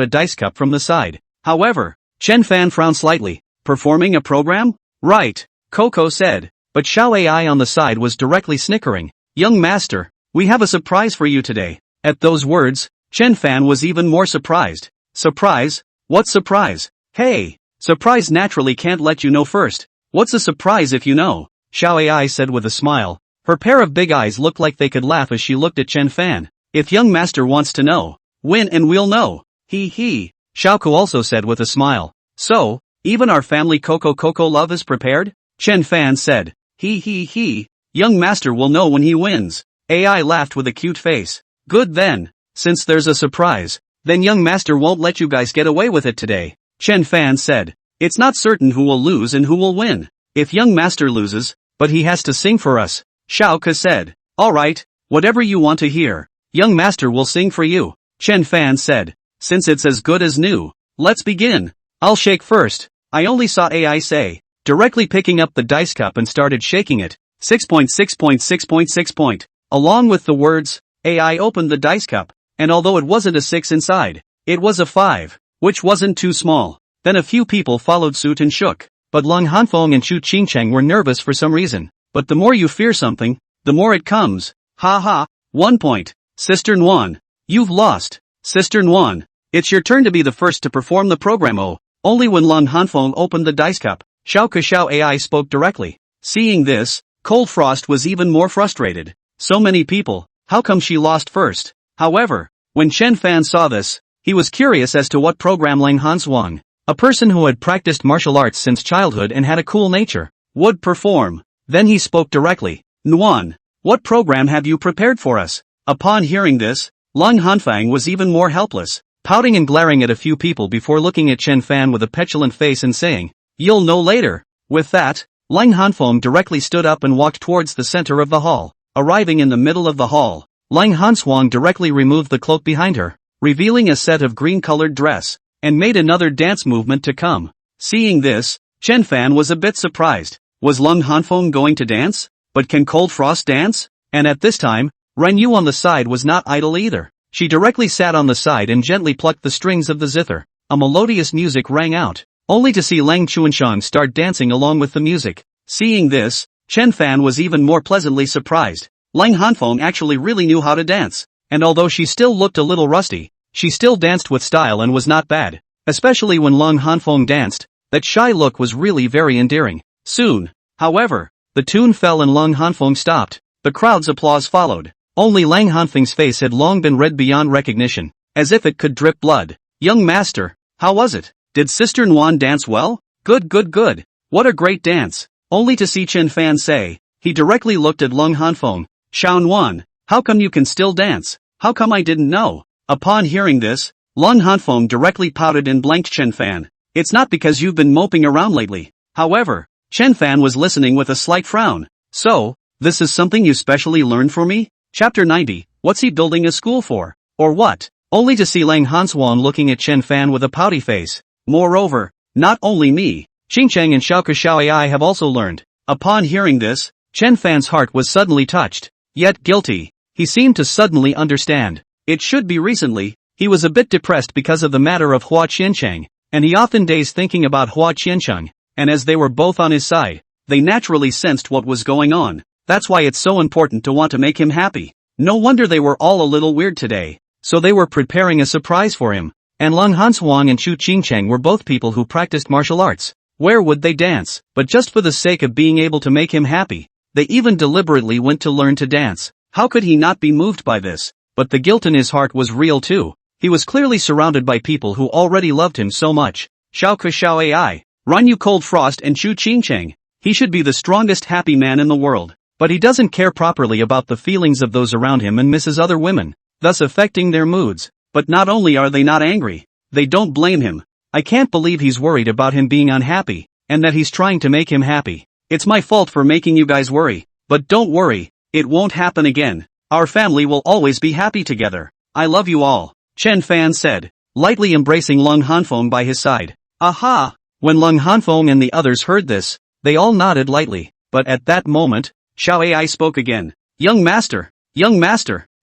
[SPEAKER 1] a dice cup from the side. However, Chen Fan frowned slightly. "Performing a program?" "Right," Coco said, but Xiao Ai on the side was directly snickering. "Young master, we have a surprise for you today." At those words, Chen Fan was even more surprised. "Surprise? What surprise?" "Hey, surprise naturally can't let you know first. What's a surprise if you know?" Xiao Ai said with a smile. Her pair of big eyes looked like they could laugh as she looked at Chen Fan. "If young master wants to know, win and we'll know. He he," Xiao Ku also said with a smile. "So, even our family Coco love is prepared?" Chen Fan said. He, young master will know when he wins." AI laughed with a cute face. "Good then. Since there's a surprise, then young master won't let you guys get away with it today," Chen Fan said. "It's not certain who will lose and who will win. If young master loses, but he has to sing for us," Xiao Ke said. "Alright, whatever you want to hear. Young master will sing for you," Chen Fan said. "Since it's as good as new, let's begin. I'll shake first." I only saw AI say, directly picking up the dice cup and started shaking it. 6.6.6.6. Along with the words, AI opened the dice cup, and although it wasn't a 6 inside, it was a 5, which wasn't too small. Then a few people followed suit and shook, but Lang Hanfeng and Chu Qingcheng were nervous for some reason. But the more you fear something, the more it comes. Ha ha, 1 point. Sister Nguyen, you've lost. Sister Nguyen, it's your turn to be the first to perform the program. Oh, only when Lang Hanfeng opened the dice cup, Xiao Xiao AI spoke directly. Seeing this, Cold Frost was even more frustrated. So many people, how come she lost first? However, when Chen Fan saw this, he was curious as to what program Lang Hanswang, a person who had practiced martial arts since childhood and had a cool nature, would perform. Then he spoke directly. Nuan, what program have you prepared for us? Upon hearing this, Lang Hanfang was even more helpless, pouting and glaring at a few people before looking at Chen Fan with a petulant face and saying, "You'll know later." With that, Lang Hanfeng directly stood up and walked towards the center of the hall. Arriving in the middle of the hall, Lang Hanswang directly removed the cloak behind her, revealing a set of green-colored dress, and made another dance movement to come. Seeing this, Chen Fan was a bit surprised. Was Lang Hanfeng going to dance? But can Cold Frost dance? And at this time, Ren Yu on the side was not idle either. She directly sat on the side and gently plucked the strings of the zither. A melodious music rang out, only to see Lang Chuanshang start dancing along with the music. Seeing this, Chen Fan was even more pleasantly surprised. Lang Hanfeng actually really knew how to dance, and although she still looked a little rusty, she still danced with style and was not bad. Especially when Lang Hanfeng danced, that shy look was really very endearing. Soon, however, the tune fell and Lang Hanfeng stopped. The crowd's applause followed. Only Lang Hanfeng's face had long been red beyond recognition, as if it could drip blood. "Young master, how was it? Did Sister Nuan dance well?" "Good good good. What a great dance." Only to see Chen Fan say, he directly looked at Lang Hanfeng. "Xiao Nuan, how come you can still dance? How come I didn't know?" Upon hearing this, Lang Hanfeng directly pouted and blanked Chen Fan. "It's not because you've been moping around lately." However, Chen Fan was listening with a slight frown. "So, this is something you specially learned for me?" Chapter 90, what's he building a school for? Or what? Only to see Lang Hanswan looking at Chen Fan with a pouty face. Moreover, not only me, Xingcheng and Xiao Xiao AI have also learned. Upon hearing this, Chen Fan's heart was suddenly touched, yet guilty. He seemed to suddenly understand. It should be recently, he was a bit depressed because of the matter of Hua Qiancheng, and he often days thinking about Hua Qiancheng, and as they were both on his side, they naturally sensed what was going on. That's why it's so important to want to make him happy. No wonder they were all a little weird today. So they were preparing a surprise for him. And Lang Hanswang and Chu Qingcheng were both people who practiced martial arts. Where would they dance? But just for the sake of being able to make him happy, they even deliberately went to learn to dance. How could he not be moved by this? But the guilt in his heart was real too. He was clearly surrounded by people who already loved him so much. Xiao Xiao AI, Ranyu Cold Frost and Chu Qingcheng. He should be the strongest happy man in the world. But he doesn't care properly about the feelings of those around him and misses other women, thus affecting their moods. But not only are they not angry, they don't blame him. I can't believe he's worried about him being unhappy, and that he's trying to make him happy. It's my fault for making you guys worry. But don't worry, it won't happen again. Our family will always be happy together. I love you all, Chen Fan said, lightly embracing Lang Hanfeng by his side. Aha! When Lang Hanfeng and the others heard this, they all nodded lightly. But at that moment, Xiao AI spoke again. Young master,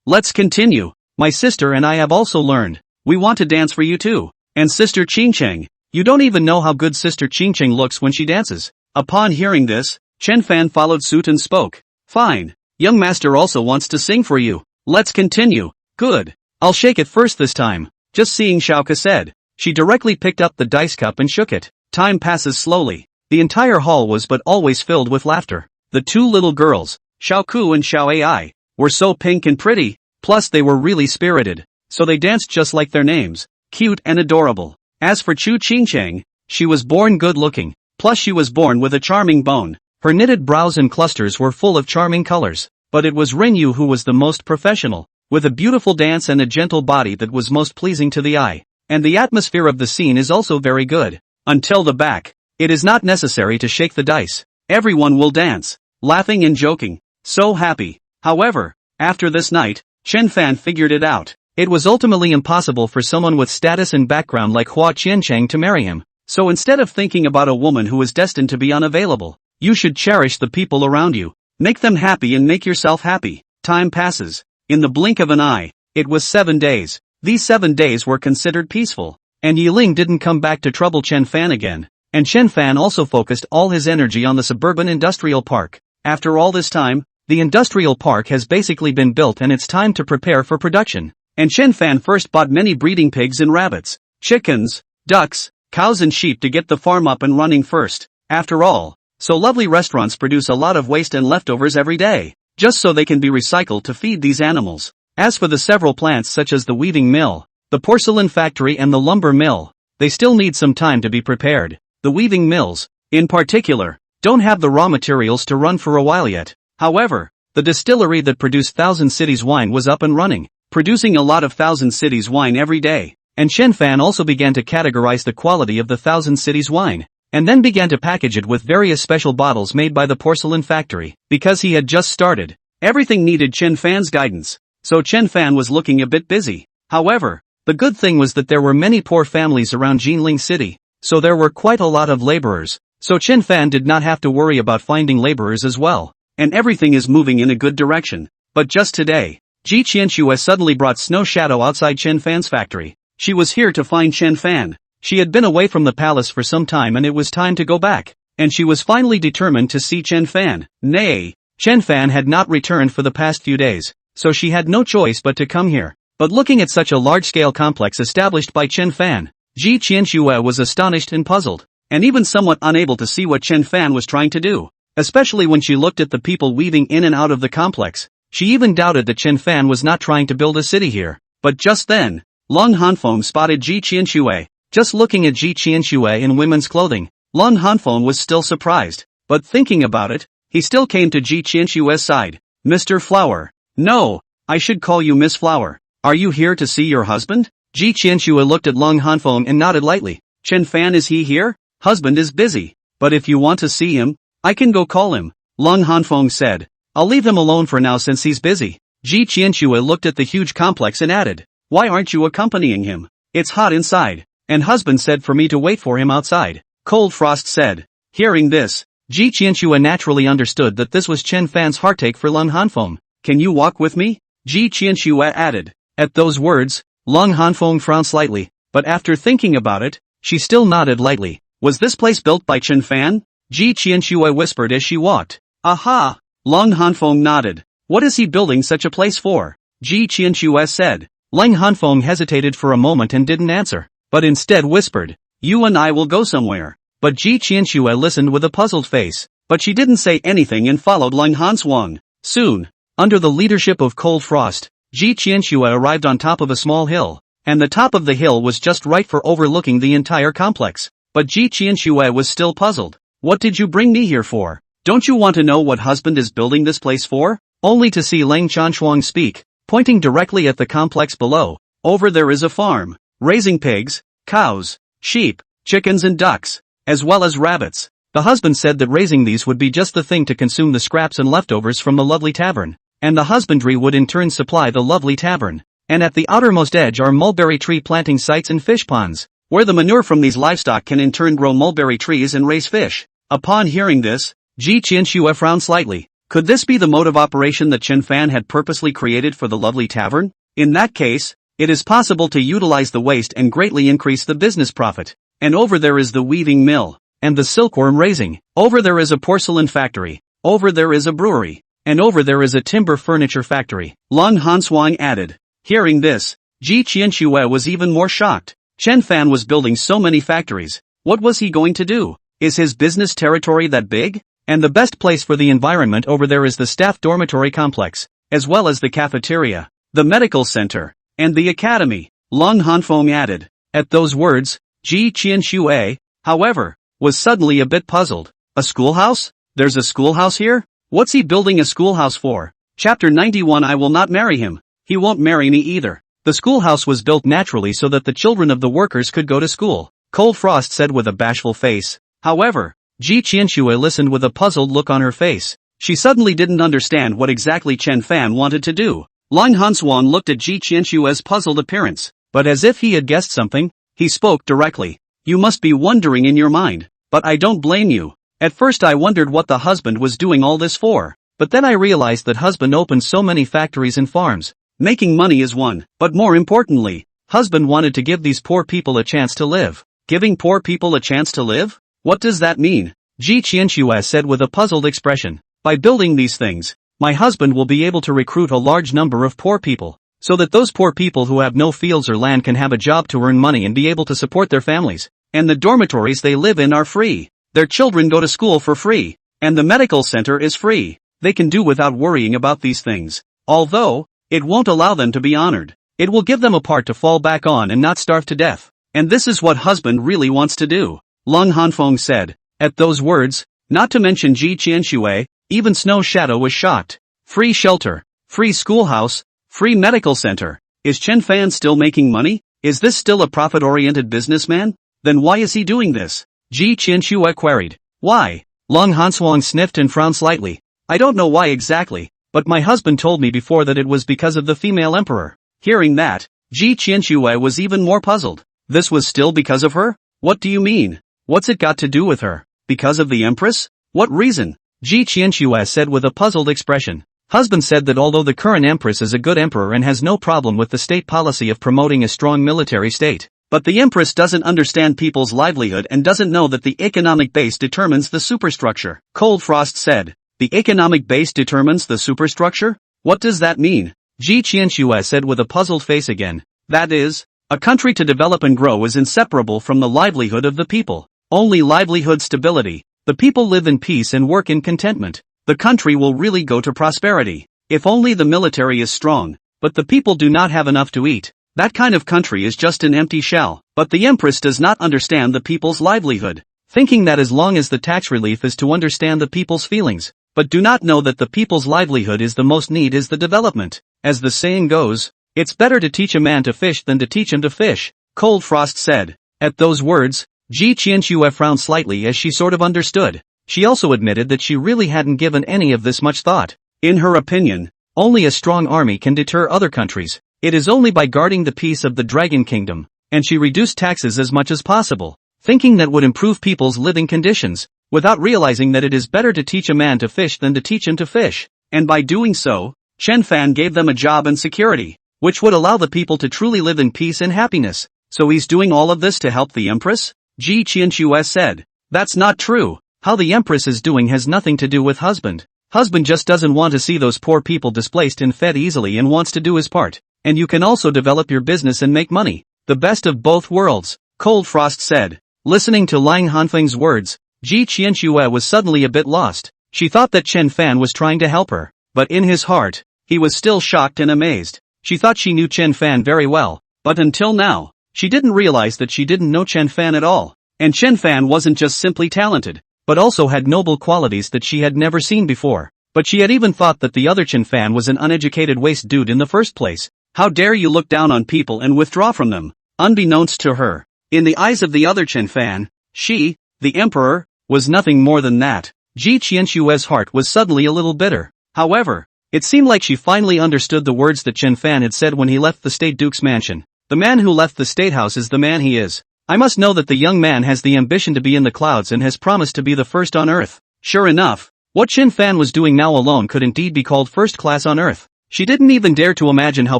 [SPEAKER 1] let's continue. My sister and I have also learned. We want to dance for you too. And Sister Qingcheng, you don't even know how good Sister Qingcheng looks when she dances. Upon hearing this, Chen Fan followed suit and spoke. Fine. Young master also wants to sing for you. Let's continue. Good. I'll shake it first this time. Just seeing Xiaoka said. She directly picked up the dice cup and shook it. Time passes slowly. The entire hall was but always filled with laughter. The two little girls, Xiao Ku and Xiao AI, were so pink and pretty, plus they were really spirited, so they danced just like their names, cute and adorable. As for Chu Qingcheng, she was born good-looking, plus she was born with a charming bone. Her knitted brows and clusters were full of charming colors, but it was Rinyu who was the most professional, with a beautiful dance and a gentle body that was most pleasing to the eye. And the atmosphere of the scene is also very good. Until the back, it is not necessary to shake the dice. Everyone will dance, laughing and joking, so happy. However, after this night, Chen Fan figured it out. It was ultimately impossible for someone with status and background like Hua Qiancheng to marry him. So instead of thinking about a woman who is destined to be unavailable, you should cherish the people around you. Make them happy and make yourself happy. Time passes. In the blink of an eye, it was 7 days. These 7 days were considered peaceful, and Yiling didn't come back to trouble Chen Fan again. And Chen Fan also focused all his energy on the suburban industrial park. After all this time, the industrial park has basically been built and it's time to prepare for production. And Chen Fan first bought many breeding pigs and rabbits, chickens, ducks, cows and sheep to get the farm up and running first. After all, so lovely restaurants produce a lot of waste and leftovers every day, just so they can be recycled to feed these animals. As for the several plants such as the weaving mill, the porcelain factory and the lumber mill, they still need some time to be prepared. The weaving mills, in particular, don't have the raw materials to run for a while yet. However, the distillery that produced Thousand Cities wine was up and running, producing a lot of Thousand Cities wine every day. And Chen Fan also began to categorize the quality of the Thousand Cities wine, and then began to package it with various special bottles made by the porcelain factory. Because he had just started, everything needed Chen Fan's guidance, so Chen Fan was looking a bit busy. However, the good thing was that there were many poor families around Jinling City, so there were quite a lot of laborers, so Chen Fan did not have to worry about finding laborers as well, and everything is moving in a good direction. But just today, Ji Qianxue suddenly brought Snow Shadow outside Chen Fan's factory. She was here to find Chen Fan. She had been away from the palace for some time and it was time to go back, and she was finally determined to see Chen Fan. Nay, Chen Fan had not returned for the past few days, so she had no choice but to come here. But looking at such a large-scale complex established by Chen Fan, Ji Qianxue was astonished and puzzled, and even somewhat unable to see what Chen Fan was trying to do, especially when she looked at the people weaving in and out of the complex. She even doubted that Chen Fan was not trying to build a city here. But just then, Long Hanfeng spotted Ji Qianxue. Just looking at Ji Qianxue in women's clothing, Long Hanfeng was still surprised, but thinking about it, he still came to Ji Qianxue's side. Mr. Flower. No, I should call you Miss Flower. Are you here to see your husband? Ji Qianxue looked at Long Hanfeng and nodded lightly. Chen Fan, is he here? Husband is busy, but if you want to see him, I can go call him. Long Hanfeng said. I'll leave him alone for now since he's busy. Ji Qianxue looked at the huge complex and added, why aren't you accompanying him? It's hot inside. And husband said for me to wait for him outside. Cold Frost said. Hearing this, Ji Qianxue naturally understood that this was Chen Fan's heartache for Long Hanfeng. Can you walk with me? Ji Qianxue added. At those words, Long Hanfeng frowned slightly, but after thinking about it, she still nodded lightly. Was this place built by Chen Fan? Ji Qianxue whispered as she walked. Aha! Long Hanfeng nodded. What is he building such a place for? Ji Qianxue said. Long Hanfeng hesitated for a moment and didn't answer, but instead whispered, you and I will go somewhere. But Ji Qianxue listened with a puzzled face, but she didn't say anything and followed Long Hanfeng. Soon, under the leadership of Cold Frost, Ji Qianxue arrived on top of a small hill, and the top of the hill was just right for overlooking the entire complex. But Ji Qianxue was still puzzled. What did you bring me here for? Don't you want to know what husband is building this place for? Only to see Lang Chanshuang speak, pointing directly at the complex below. Over there is a farm, raising pigs, cows, sheep, chickens and ducks, as well as rabbits. The husband said that raising these would be just the thing to consume the scraps and leftovers from the lovely tavern, and the husbandry would in turn supply the lovely tavern. And at the outermost edge are mulberry tree planting sites and fish ponds, where the manure from these livestock can in turn grow mulberry trees and raise fish. Upon hearing this, Ji Qianxue frowned slightly. Could this be the mode of operation that Chen Fan had purposely created for the lovely tavern? In that case, it is possible to utilize the waste and greatly increase the business profit. And over there is the weaving mill, and the silkworm raising. Over there is a porcelain factory. Over there is a brewery. And over there is a timber furniture factory. Long Hanswang added. Hearing this, Ji Qianxue was even more shocked. Chen Fan was building so many factories. What was he going to do? Is his business territory that big? And the best place for the environment over there is the staff dormitory complex, as well as the cafeteria, the medical center, and the academy, Long Hanfeng added. At those words, Ji Qianxue, however, was suddenly a bit puzzled. A schoolhouse? There's a schoolhouse here? What's he building a schoolhouse for? Chapter 91. I will not marry him. He won't marry me either. The schoolhouse was built naturally so that the children of the workers could go to school, Cold Frost said with a bashful face. However, Ji Qianxue listened with a puzzled look on her face. She suddenly didn't understand what exactly Chen Fan wanted to do. Long Hanswan looked at Ji Qianxue's puzzled appearance, but as if he had guessed something, he spoke directly. You must be wondering in your mind, but I don't blame you. At first I wondered what the husband was doing all this for, but then I realized that husband opened so many factories and farms. Making money is one, but more importantly, husband wanted to give these poor people a chance to live. Giving poor people a chance to live? What does that mean? Ji Qianxue said with a puzzled expression. By building these things, my husband will be able to recruit a large number of poor people, so that those poor people who have no fields or land can have a job to earn money and be able to support their families, and the dormitories they live in are free. their children go to school for free, and the medical center is free. They can do without worrying about these things. Although, it won't allow them to be honored. It will give them a part to fall back on and not starve to death. And this is what husband really wants to do, Long Hanfeng said. At those words, not to mention Ji Qianxue, even Snow Shadow was shocked. Free shelter, free schoolhouse, free medical center. Is Chen Fan still making money? Is this still a profit-oriented businessman? Then why is he doing this? Ji Qianxue queried. Why? Long Hanswang sniffed and frowned slightly. I don't know why exactly, but my husband told me before that it was because of the female emperor. Hearing that, Ji Qianxue was even more puzzled. This was still because of her? What do you mean? What's it got to do with her? Because of the empress? What reason? Ji Qianxue said with a puzzled expression. Husband said that although the current empress is a good emperor and has no problem with the state policy of promoting a strong military state, but the empress doesn't understand people's livelihood and doesn't know that the economic base determines the superstructure. Cold Frost said. The economic base determines the superstructure? What does that mean? Ji Qianxue said with a puzzled face again. That is, a country to develop and grow is inseparable from the livelihood of the people. Only livelihood stability. The people live in peace and work in contentment. The country will really go to prosperity. If only the military is strong, but the people do not have enough to eat. That kind of country is just an empty shell. But the empress does not understand the people's livelihood, thinking that as long as the tax relief is to understand the people's feelings, but do not know that the people's livelihood is the most need is the development. As the saying goes, it's better to teach a man to fish than to teach him to fish, Cold Frost said. At those words, Ji Qianxue frowned slightly as she sort of understood. She also admitted that she really hadn't given any of this much thought. In her opinion, only a strong army can deter other countries. It is only by guarding the peace of the Dragon Kingdom, and she reduced taxes as much as possible, thinking that would improve people's living conditions, without realizing that it is better to teach a man to fish than to teach him to fish. And by doing so, Chen Fan gave them a job and security, which would allow the people to truly live in peace and happiness. So he's doing all of this to help the empress? Ji Qianxue said. That's not true. How the empress is doing has nothing to do with husband. Husband just doesn't want to see those poor people displaced and fed easily and wants to do his part. And you can also develop your business and make money. The best of both worlds, Cold Frost said. Listening to Lang Hanfeng's words, Ji Qianxue was suddenly a bit lost. She thought that Chen Fan was trying to help her, but in his heart, he was still shocked and amazed. She thought she knew Chen Fan very well, but until now, she didn't realize that she didn't know Chen Fan at all. And Chen Fan wasn't just simply talented, but also had noble qualities that she had never seen before. But she had even thought that the other Chen Fan was an uneducated waste dude in the first place. How dare you look down on people and withdraw from them? Unbeknownst to her, in the eyes of the other Chen Fan, she, the emperor, was nothing more than that. Ji Qianxue's heart was suddenly a little bitter. However, it seemed like she finally understood the words that Chen Fan had said when he left the State Duke's mansion. The man who left the State House is the man he is. I must know that the young man has the ambition to be in the clouds and has promised to be the first on earth. Sure enough, what Chen Fan was doing now alone could indeed be called first class on earth. She didn't even dare to imagine how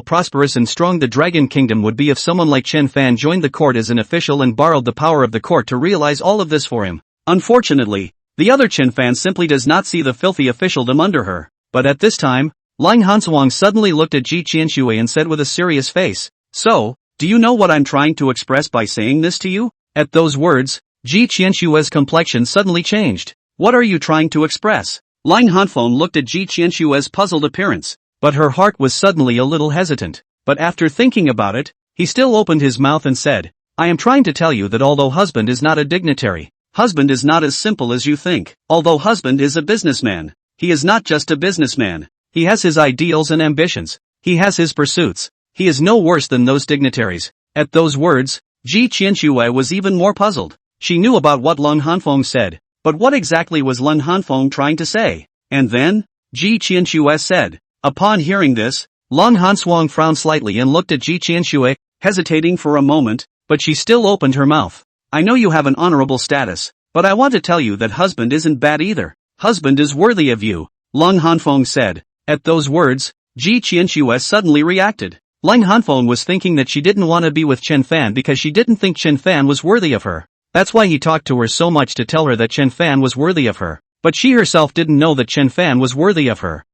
[SPEAKER 1] prosperous and strong the Dragon Kingdom would be if someone like Chen Fan joined the court as an official and borrowed the power of the court to realize all of this for him. Unfortunately, the other Chen Fan simply does not see the filthy officialdom under her. But at this time, Lang Hanswang suddenly looked at Ji Qianxue and said with a serious face, "So, do you know what I'm trying to express by saying this to you?" At those words, Ji Qianxue's complexion suddenly changed. What are you trying to express? Lang Hanfeng looked at Ji Qianxue's puzzled appearance, but her heart was suddenly a little hesitant. But after thinking about it, he still opened his mouth and said, I am trying to tell you that although husband is not a dignitary, husband is not as simple as you think. Although husband is a businessman, he is not just a businessman. He has his ideals and ambitions. He has his pursuits. He is no worse than those dignitaries. At those words, Ji Qianxue was even more puzzled. She knew about what Lang Hanfeng said, but what exactly was Lang Hanfeng trying to say? And then, Ji Qianxue said. Upon hearing this, Lang Hanswang frowned slightly and looked at Ji Qianxue, hesitating for a moment, but she still opened her mouth. I know you have an honorable status, but I want to tell you that husband isn't bad either. Husband is worthy of you, Lang Hanfeng said. At those words, Ji Qianxue suddenly reacted. Lang Hanfeng was thinking that she didn't want to be with Chen Fan because she didn't think Chen Fan was worthy of her. That's why he talked to her so much to tell her that Chen Fan was worthy of her. But she herself didn't know that Chen Fan was worthy of her.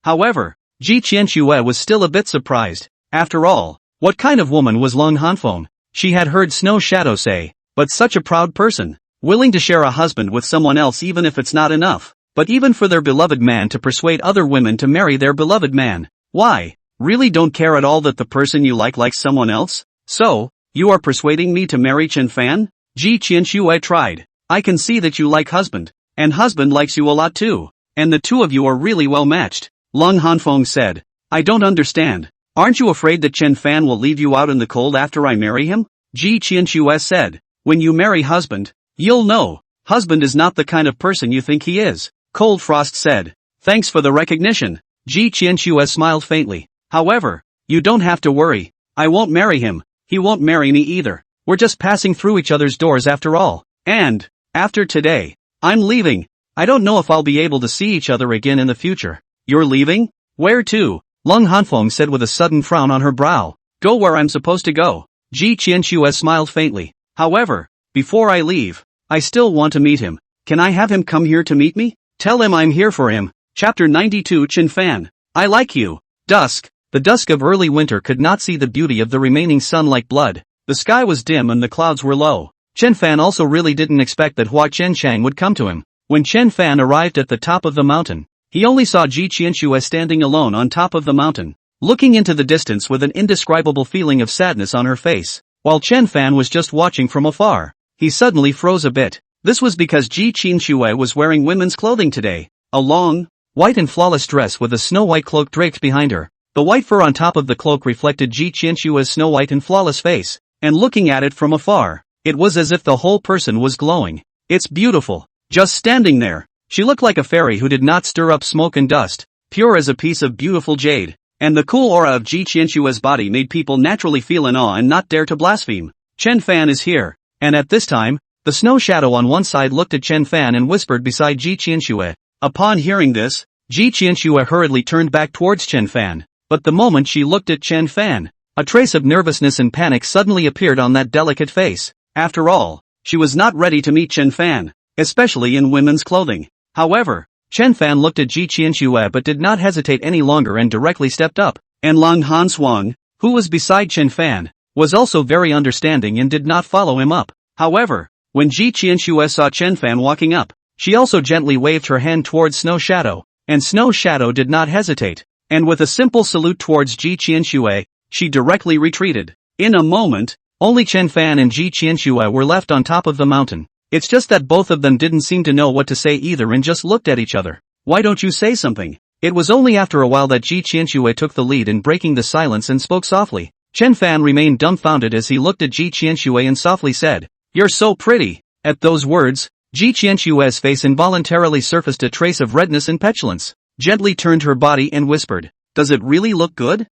[SPEAKER 1] However, Ji Qianxue was still a bit surprised. After all, what kind of woman was Lang Hanfeng? She had heard Snow Shadow say, but such a proud person. willing to share a husband with someone else even if it's not enough, but even for their beloved man to persuade other women to marry their beloved man. Why? Really don't care at all that the person you like likes someone else? So, you are persuading me to marry Chen Fan? Ji Qianxue tried. I can see that you like husband, and husband likes you a lot too, and the two of you are really well matched. Lung Hanfeng said. I don't understand. Aren't you afraid that Chen Fan will leave you out in the cold after I marry him? Ji Qianxue said. When you marry husband, you'll know. Husband is not the kind of person you think he is. Cold Frost said. Thanks for the recognition. Ji Qianxue smiled faintly. However, you don't have to worry. I won't marry him. He won't marry me either. We're just passing through each other's doors after all. And, after today, I'm leaving. I don't know if I'll be able to see each other again in the future. You're leaving? Where to? Lung Hanfeng said with a sudden frown on her brow. Go where I'm supposed to go. Ji Qianxue smiled faintly. However, before I leave, I still want to meet him. Can I have him come here to meet me? Tell him I'm here for him. Chapter 92 Chen Fan. I like you. Dusk. The dusk of early winter could not see the beauty of the remaining sun like blood. The sky was dim and the clouds were low. Chen Fan also really didn't expect that Hua Qianshang would come to him. When Chen Fan arrived at the top of the mountain, he only saw Ji Qianxue standing alone on top of the mountain, looking into the distance with an indescribable feeling of sadness on her face. While Chen Fan was just watching from afar, he suddenly froze a bit. This was because Ji Qianxue was wearing women's clothing today. A long, white and flawless dress with a snow-white cloak draped behind her. The white fur on top of the cloak reflected Ji Qianxue's snow-white and flawless face, and looking at it from afar, it was as if the whole person was glowing. It's beautiful. Just standing there, she looked like a fairy who did not stir up smoke and dust, pure as a piece of beautiful jade. And the cool aura of Ji Qianxue's body made people naturally feel in awe and not dare to blaspheme. Chen Fan is here, and at this time, the snow shadow on one side looked at Chen Fan and whispered beside Ji Qianxue. Upon hearing this, Ji Qianxue hurriedly turned back towards Chen Fan. But the moment she looked at Chen Fan, a trace of nervousness and panic suddenly appeared on that delicate face. After all, she was not ready to meet Chen Fan, especially in women's clothing. However, Chen Fan looked at Ji Qianxue but did not hesitate any longer and directly stepped up. And Lang Hanswang, who was beside Chen Fan, was also very understanding and did not follow him up. However, when Ji Qianxue saw Chen Fan walking up, she also gently waved her hand towards Snow Shadow, and Snow Shadow did not hesitate. And with a simple salute towards Ji Qianxue, she directly retreated. In a moment, only Chen Fan and Ji Qianxue were left on top of the mountain. It's just that both of them didn't seem to know what to say either and just looked at each other. Why don't you say something? It was only after a while that Ji Qianxue took the lead in breaking the silence and spoke softly. Chen Fan remained dumbfounded as he looked at Ji Qianxue and softly said, "You're so pretty." At those words, Ji Qianxue's face involuntarily surfaced a trace of redness and petulance. Gently turned her body and whispered, "Does it really look good?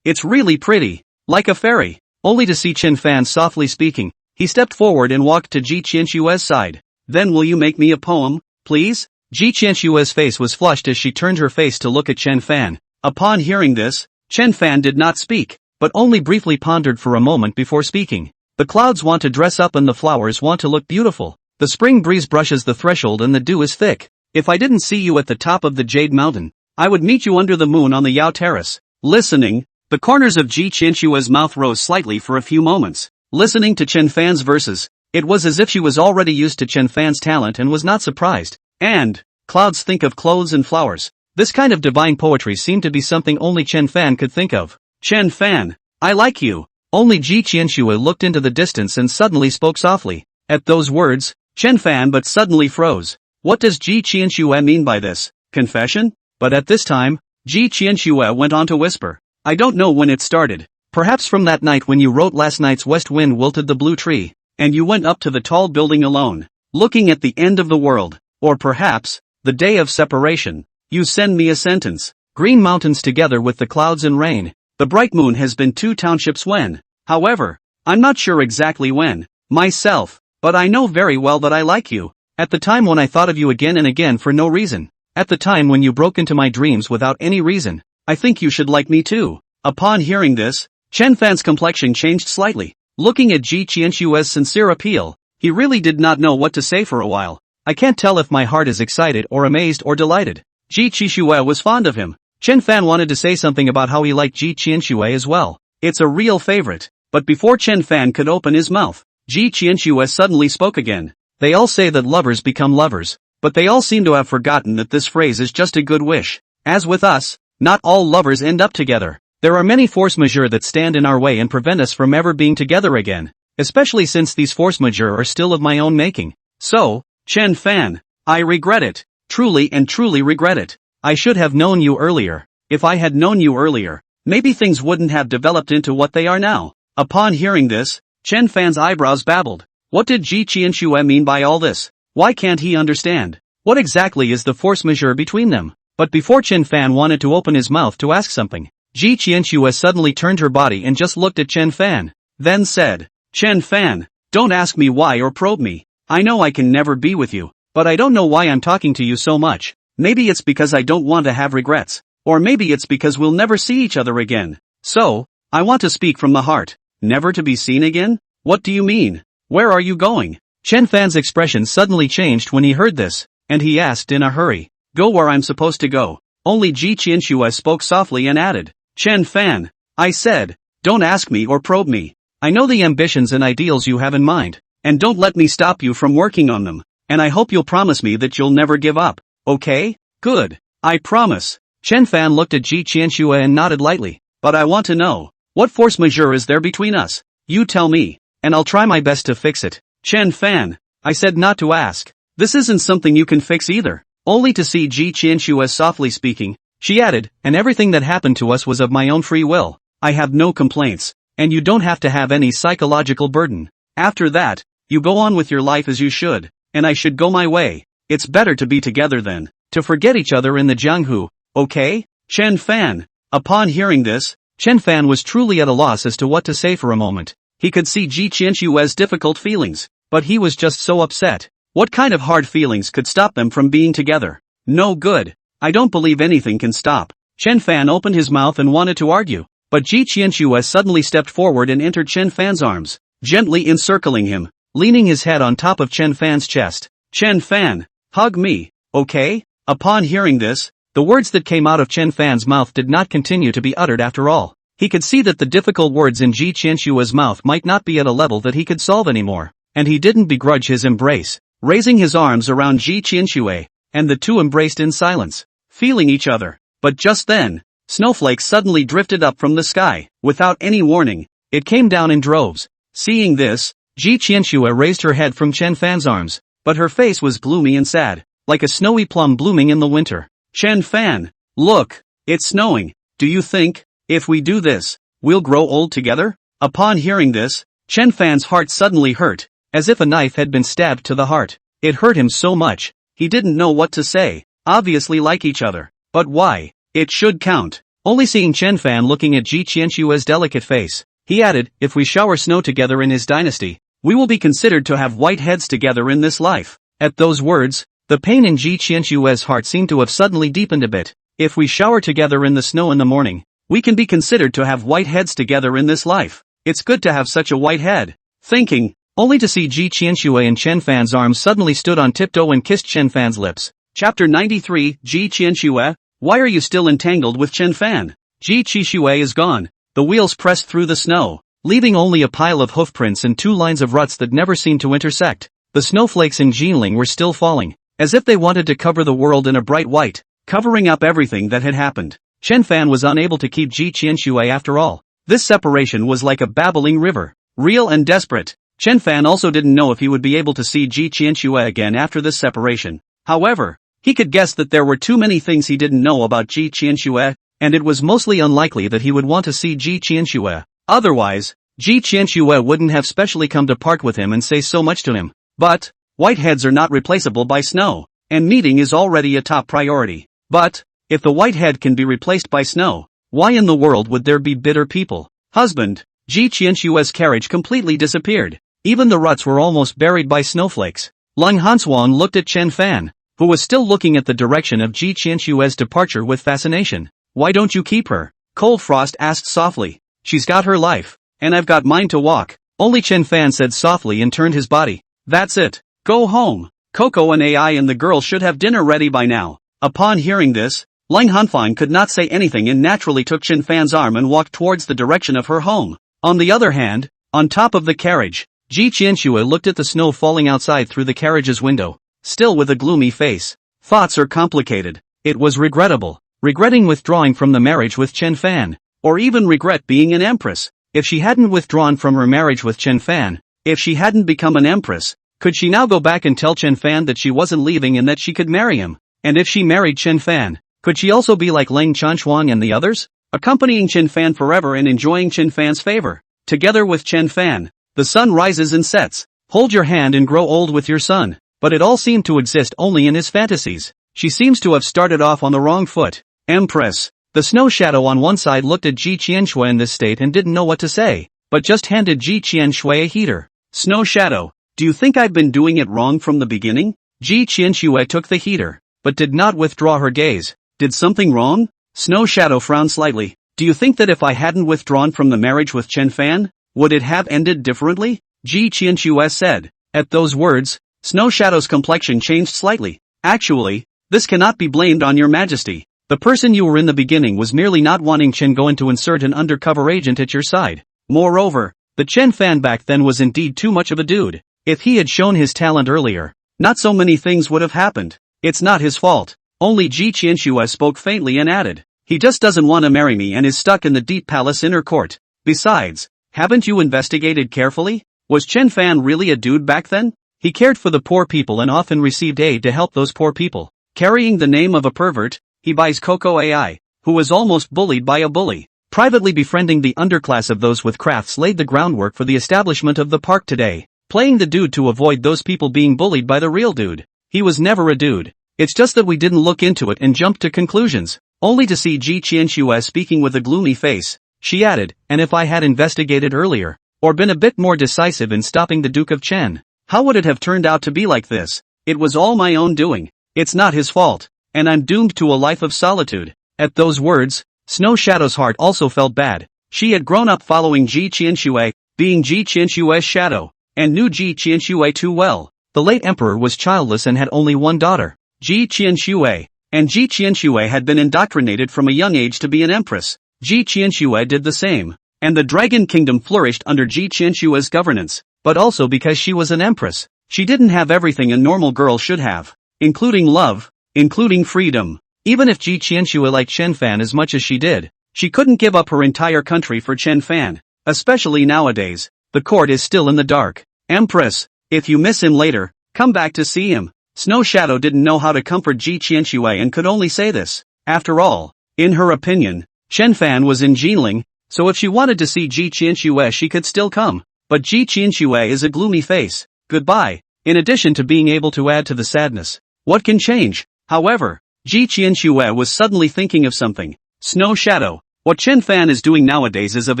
[SPEAKER 1] It's really pretty. Like a fairy." Only to see Chen Fan softly speaking, he stepped forward and walked to Ji Qianxue's side. "Then will you make me a poem, please?" Ji Qianxue's face was flushed as she turned her face to look at Chen Fan. Upon hearing this, Chen Fan did not speak, but only briefly pondered for a moment before speaking. The clouds want to dress up and the flowers want to look beautiful. The spring breeze brushes the threshold and the dew is thick. If I didn't see you at the top of the Jade Mountain, I would meet you under the moon on the Yao Terrace. Listening, the corners of Ji Qianxue's mouth rose slightly for a few moments. Listening to Chen Fan's verses, it was as if she was already used to Chen Fan's talent and was not surprised. And, clouds think of clothes and flowers. This kind of divine poetry seemed to be something only Chen Fan could think of. "Chen Fan, I like you." Only Ji Qianxue looked into the distance and suddenly spoke softly. At those words, Chen Fan but suddenly froze. What does Ji Qianxue mean by this? Confession? But at this time, Ji Qianxue went on to whisper, "I don't know when it started. Perhaps from that night when you wrote last night's west wind wilted the blue tree, and you went up to the tall building alone, looking at the end of the world. Or perhaps, the day of separation, you send me a sentence. Green mountains together with the clouds and rain. The bright moon has been 2 townships when. However, I'm not sure exactly when, myself, but I know very well that I like you. At the time when I thought of you again and again for no reason. At the time when you broke into my dreams without any reason. I think you should like me too." Upon hearing this, Chen Fan's complexion changed slightly. Looking at Ji Qianxue's sincere appeal, he really did not know what to say for a while. "I can't tell if my heart is excited or amazed or delighted." Ji Qianxue was fond of him. Chen Fan wanted to say something about how he liked Ji Qianxue as well. It's a real favorite. But before Chen Fan could open his mouth, Ji Qianxue suddenly spoke again. They all say that lovers become lovers, but they all seem to have forgotten that this phrase is just a good wish. As with us, not all lovers end up together. There are many force majeure that stand in our way and prevent us from ever being together again, especially since these force majeure are still of my own making. So, Chen Fan, I regret it, truly and truly regret it. I should have known you earlier. If I had known you earlier, maybe things wouldn't have developed into what they are now. Upon hearing this, Chen Fan's eyebrows babbled. What did Ji Qianxue mean by all this? Why can't he understand? What exactly is the force majeure between them? But before Chen Fan wanted to open his mouth to ask something, Ji Qianxue suddenly turned her body and just looked at Chen Fan, then said, Chen Fan, don't ask me why or probe me. I know I can never be with you, but I don't know why I'm talking to you so much. Maybe it's because I don't want to have regrets, or maybe it's because we'll never see each other again. So, I want to speak from the heart. Never to be seen again? What do you mean? Where are you going? Chen Fan's expression suddenly changed when he heard this, and he asked in a hurry, Go where I'm supposed to go. Only Ji Qianxue spoke softly and added, Chen Fan, I said, don't ask me or probe me. I know the ambitions and ideals you have in mind, and don't let me stop you from working on them, and I hope you'll promise me that you'll never give up, okay? Good. I promise. Chen Fan looked at Ji Qianxue and nodded lightly, but I want to know, what force majeure is there between us? You tell me, and I'll try my best to fix it. Chen Fan, I said not to ask. This isn't something you can fix either. Only to see Ji Qianxue softly speaking, she added, and everything that happened to us was of my own free will. I have no complaints, and you don't have to have any psychological burden. After that, you go on with your life as you should, and I should go my way. It's better to be together than to forget each other in the Jianghu, okay? Chen Fan. Upon hearing this, Chen Fan was truly at a loss as to what to say for a moment. He could see Ji Qianxue's difficult feelings, but he was just so upset. What kind of hard feelings could stop them from being together? No good. I don't believe anything can stop. Chen Fan opened his mouth and wanted to argue, but Ji Qianxue suddenly stepped forward and entered Chen Fan's arms, gently encircling him, leaning his head on top of Chen Fan's chest. Chen Fan, hug me, okay? Upon hearing this, the words that came out of Chen Fan's mouth did not continue to be uttered after all. He could see that the difficult words in Ji Qianxue's mouth might not be at a level that he could solve anymore, and he didn't begrudge his embrace, raising his arms around Ji Qianxue, and the two embraced in silence, feeling each other. But just then, snowflakes suddenly drifted up from the sky, without any warning. It came down in droves. Seeing this, Ji Qianxue raised her head from Chen Fan's arms, but her face was gloomy and sad, like a snowy plum blooming in the winter. Chen Fan, look, it's snowing. Do you think, if we do this, we'll grow old together? Upon hearing this, Chen Fan's heart suddenly hurt, as if a knife had been stabbed to the heart. It hurt him so much, he didn't know what to say. Obviously like each other, but why? It should count. Only seeing Chen Fan looking at Ji Qianxue's delicate face, he added, if we shower snow together in his dynasty, we will be considered to have white heads together in this life. At those words, the pain in Ji Qianxue's heart seemed to have suddenly deepened a bit. If we shower together in the snow in the morning, we can be considered to have white heads together in this life. It's good to have such a white head. Thinking, only to see Ji Qianxue in Chen Fan's arms suddenly stood on tiptoe and kissed Chen Fan's lips. Chapter 93, Ji Qianxue, why are you still entangled with Chen Fan? Ji Qianxue is gone. The wheels pressed through the snow, leaving only a pile of hoofprints and two lines of ruts that never seemed to intersect. The snowflakes in Jinling were still falling, as if they wanted to cover the world in a bright white, covering up everything that had happened. Chen Fan was unable to keep Ji Qianxue after all. This separation was like a babbling river, real and desperate. Chen Fan also didn't know if he would be able to see Ji Qianxue again after this separation. However, he could guess that there were too many things he didn't know about Ji Qianxue, and it was mostly unlikely that he would want to see Ji Qianxue. Otherwise, Ji Qianxue wouldn't have specially come to part with him and say so much to him. But, whiteheads are not replaceable by snow, and meeting is already a top priority. But, if the whitehead can be replaced by snow, why in the world would there be bitter people? Husband, Ji Qianxue's carriage completely disappeared. Even the ruts were almost buried by snowflakes. Lung Hanshuang looked at Chen Fan, who was still looking at the direction of Ji Qianxue's departure with fascination. Why don't you keep her? Cold Frost asked softly. She's got her life, and I've got mine to walk. Only Chen Fan said softly and turned his body. That's it. Go home. Coco and AI and the girl should have dinner ready by now. Upon hearing this, Lung Hanfang could not say anything and naturally took Chen Fan's arm and walked towards the direction of her home. On the other hand, on top of the carriage, Ji Qianxue looked at the snow falling outside through the carriage's window, still with a gloomy face. Thoughts are complicated. It was regrettable. Regretting withdrawing from the marriage with Chen Fan. Or even regret being an empress. If she hadn't withdrawn from her marriage with Chen Fan, if she hadn't become an empress, could she now go back and tell Chen Fan that she wasn't leaving and that she could marry him? And if she married Chen Fan, could she also be like Leng Chanxuang and the others? Accompanying Chen Fan forever and enjoying Chen Fan's favor. Together with Chen Fan, the sun rises and sets. Hold your hand and grow old with your son. But it all seemed to exist only in his fantasies. She seems to have started off on the wrong foot. Empress. The snow shadow on one side looked at Ji Qianxue in this state and didn't know what to say, but just handed Ji Qianxue a heater. Snow shadow, do you think I've been doing it wrong from the beginning? Ji Qianxue took the heater, but did not withdraw her gaze. Did something wrong? Snow shadow frowned slightly. Do you think that if I hadn't withdrawn from the marriage with Chen Fan, would it have ended differently? Ji Qianxue said. At those words, Snow Shadow's complexion changed slightly. Actually, this cannot be blamed on your majesty. The person you were in the beginning was merely not wanting Chen Goen to insert an undercover agent at your side. Moreover, the Chen Fan back then was indeed too much of a dude. If he had shown his talent earlier, not so many things would have happened. It's not his fault. Only Ji Qianxue spoke faintly and added, he just doesn't want to marry me and is stuck in the deep palace inner court. Besides, haven't you investigated carefully? Was Chen Fan really a dude back then? He cared for the poor people and often received aid to help those poor people. Carrying the name of a pervert, he buys Coco AI, who was almost bullied by a bully. Privately befriending the underclass of those with crafts laid the groundwork for the establishment of the park today. Playing the dude to avoid those people being bullied by the real dude. He was never a dude. It's just that we didn't look into it and jump to conclusions. Only to see Ji Qianxue speaking with a gloomy face. She added, and if I had investigated earlier, or been a bit more decisive in stopping the Duke of Chen, how would it have turned out to be like this? It was all my own doing. It's not his fault. And I'm doomed to a life of solitude. At those words, Snow Shadow's heart also felt bad. She had grown up following Ji Qianxue, being Ji Qianxue's shadow, and knew Ji Qianxue too well. The late emperor was childless and had only one daughter, Ji Qianxue, and Ji Qianxue had been indoctrinated from a young age to be an empress. Ji Qianxue did the same, and the Dragon Kingdom flourished under Ji Qianxue's governance, but also because she was an empress. She didn't have everything a normal girl should have, including love, including freedom. Even if Ji Qianxue liked Chen Fan as much as she did, she couldn't give up her entire country for Chen Fan, especially nowadays. The court is still in the dark. Empress, if you miss him later, come back to see him. Snow Shadow didn't know how to comfort Ji Qianxue and could only say this. After all, in her opinion, Chen Fan was in Jinling, so if she wanted to see Ji Qianxue she could still come. But Ji Qianxue is a gloomy face. Goodbye. In addition to being able to add to the sadness, what can change? However, Ji Qianxue was suddenly thinking of something. Snow Shadow, what Chen Fan is doing nowadays is of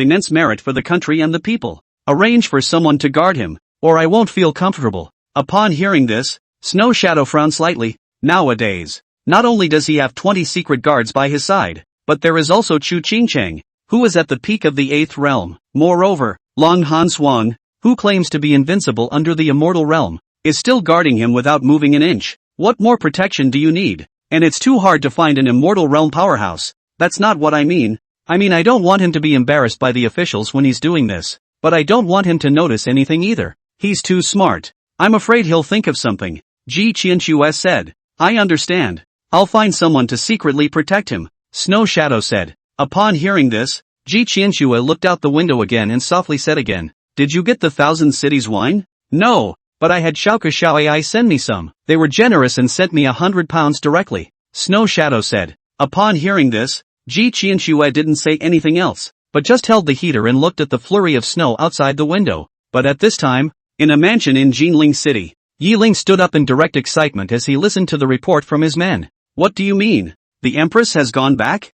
[SPEAKER 1] immense merit for the country and the people. Arrange for someone to guard him, or I won't feel comfortable. Upon hearing this, Snow Shadow frowned slightly. Nowadays, not only does he have 20 secret guards by his side, but there is also Chu Qingcheng, who is at the peak of the 8th realm. Moreover, Long Han Swan, who claims to be invincible under the immortal realm, is still guarding him without moving an inch. What more protection do you need? And it's too hard to find an immortal realm powerhouse. That's not what I mean. I don't want him to be embarrassed by the officials when he's doing this, but I don't want him to notice anything either. He's too smart. I'm afraid he'll think of something. Ji Qianxue said. I understand. I'll find someone to secretly protect him, Snow Shadow said. Upon hearing this, Ji Qianxue looked out the window again and softly said again, did you get the 1,000 cities wine? No, but I had Xiao AI send me some. They were generous and sent me 100 pounds directly, Snow Shadow said. Upon hearing this, Ji Qianxue didn't say anything else, but just held the heater and looked at the flurry of snow outside the window. But at this time, in a mansion in Jinling City, Yi Ling stood up in direct excitement as he listened to the report from his men. What do you mean? The Empress has gone back?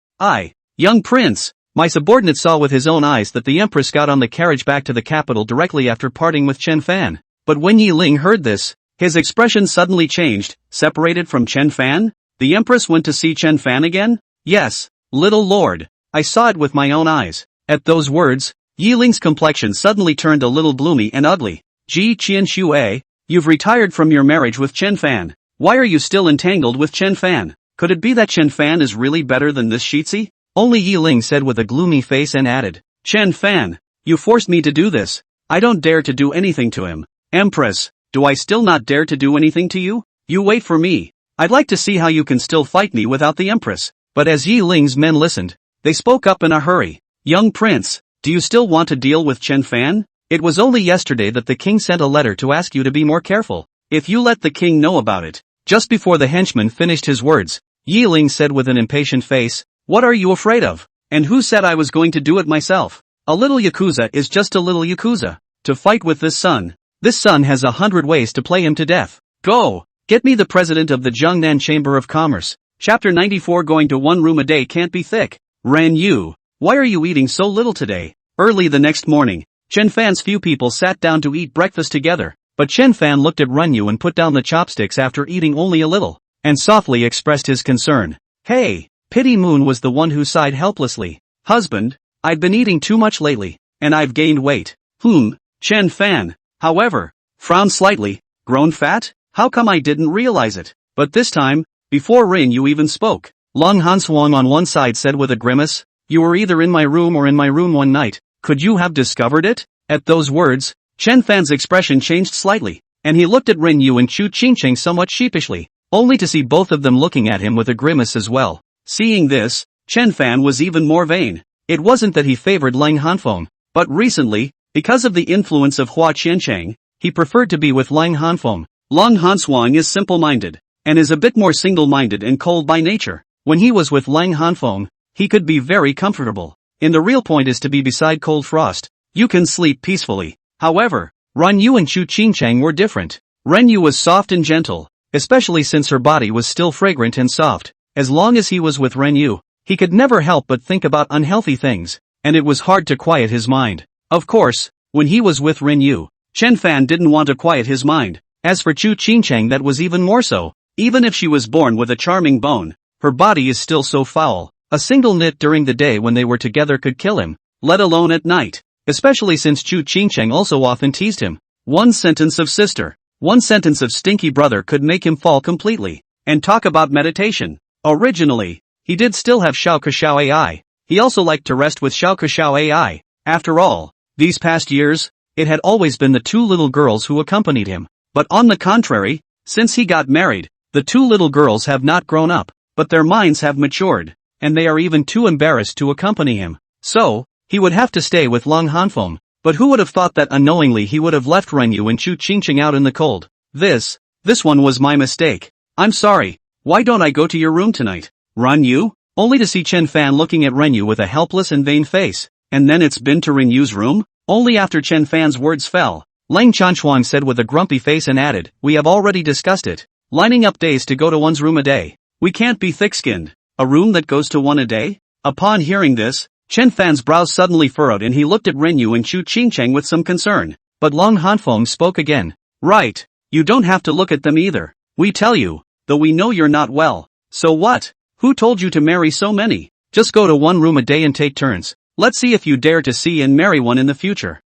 [SPEAKER 1] Young Prince, my subordinate saw with his own eyes that the Empress got on the carriage back to the capital directly after parting with Chen Fan. But when Yi Ling heard this, his expression suddenly changed. Separated from Chen Fan? The Empress went to see Chen Fan again? Yes, little lord. I saw it with my own eyes. At those words, Yi Ling's complexion suddenly turned a little gloomy and ugly. Ji Qianxue, you've retired from your marriage with Chen Fan. Why are you still entangled with Chen Fan? Could it be that Chen Fan is really better than this Shitzi? Only Yi Ling said with a gloomy face and added, Chen Fan, you forced me to do this. I don't dare to do anything to him. Empress, do I still not dare to do anything to you? You wait for me. I'd like to see how you can still fight me without the Empress. But as Yi Ling's men listened, they spoke up in a hurry. Young prince, do you still want to deal with Chen Fan? It was only yesterday that the king sent a letter to ask you to be more careful. If you let the king know about it. Just before the henchman finished his words, Yi Ling said with an impatient face, what are you afraid of? And who said I was going to do it myself? A little Yakuza is just a little Yakuza. To fight with this son has 100 ways to play him to death. Go! Get me the president of the Jiangnan Chamber of Commerce. Chapter 94. Going to one room a day can't be thick. Ran Yu, why are you eating so little today? Early the next morning, Chen Fan's few people sat down to eat breakfast together, but Chen Fan looked at Ran Yu and put down the chopsticks after eating only a little, and softly expressed his concern. Hey! Pity Moon was the one who sighed helplessly. Husband, I've been eating too much lately, and I've gained weight. Chen Fan, however, frowned slightly. Grown fat? How come I didn't realize it? But this time, before Rin Yu even spoke, Long Hanswang on one side said with a grimace, you were either in my room or in my room one night. Could you have discovered it? At those words, Chen Fan's expression changed slightly, and he looked at Rin Yu and Chu Qingcheng somewhat sheepishly, only to see both of them looking at him with a grimace as well. Seeing this, Chen Fan was even more vain. It wasn't that he favored Lang Hanfeng, but recently, because of the influence of Hua Qiancheng, he preferred to be with Lang Hanfeng. Long Hanswang is simple-minded, and is a bit more single-minded and cold by nature. When he was with Lang Hanfeng, he could be very comfortable. And the real point is to be beside cold frost. You can sleep peacefully. However, Ren Yu and Chu Qingcheng were different. Ren Yu was soft and gentle, especially since her body was still fragrant and soft. As long as he was with Ren Yu, he could never help but think about unhealthy things, and it was hard to quiet his mind. Of course, when he was with Ren Yu, Chen Fan didn't want to quiet his mind. As for Chu Qingcheng, that was even more so. Even if she was born with a charming bone, her body is still so foul. A single nit during the day when they were together could kill him, let alone at night. Especially since Chu Qingcheng also often teased him. One sentence of sister, one sentence of stinky brother could make him fall completely. And talk about meditation. Originally, he did still have Xiao Kexiao AI. He also liked to rest with Xiao Kexiao AI. After all, these past years, it had always been the two little girls who accompanied him. But on the contrary, since he got married, the two little girls have not grown up, but their minds have matured, and they are even too embarrassed to accompany him. So, he would have to stay with Long Hanfeng. But who would have thought that unknowingly he would have left Ren Yu and Chu Qingcheng out in the cold? This one was my mistake. I'm sorry. Why don't I go to your room tonight? Ren Yu? Only to see Chen Fan looking at Ren Yu with a helpless and vain face. And then it's been to Ren Yu's room? Only after Chen Fan's words fell, Lang Chanchuang said with a grumpy face and added, we have already discussed it. Lining up days to go to one's room a day. We can't be thick-skinned. A room that goes to one a day? Upon hearing this, Chen Fan's brows suddenly furrowed and he looked at Ren Yu and Chu Qingcheng with some concern. But Long Hanfeng spoke again. Right. You don't have to look at them either. We tell you, though we know you're not well. So what? Who told you to marry so many? Just go to one room a day and take turns. Let's see if you dare to see and marry one in the future.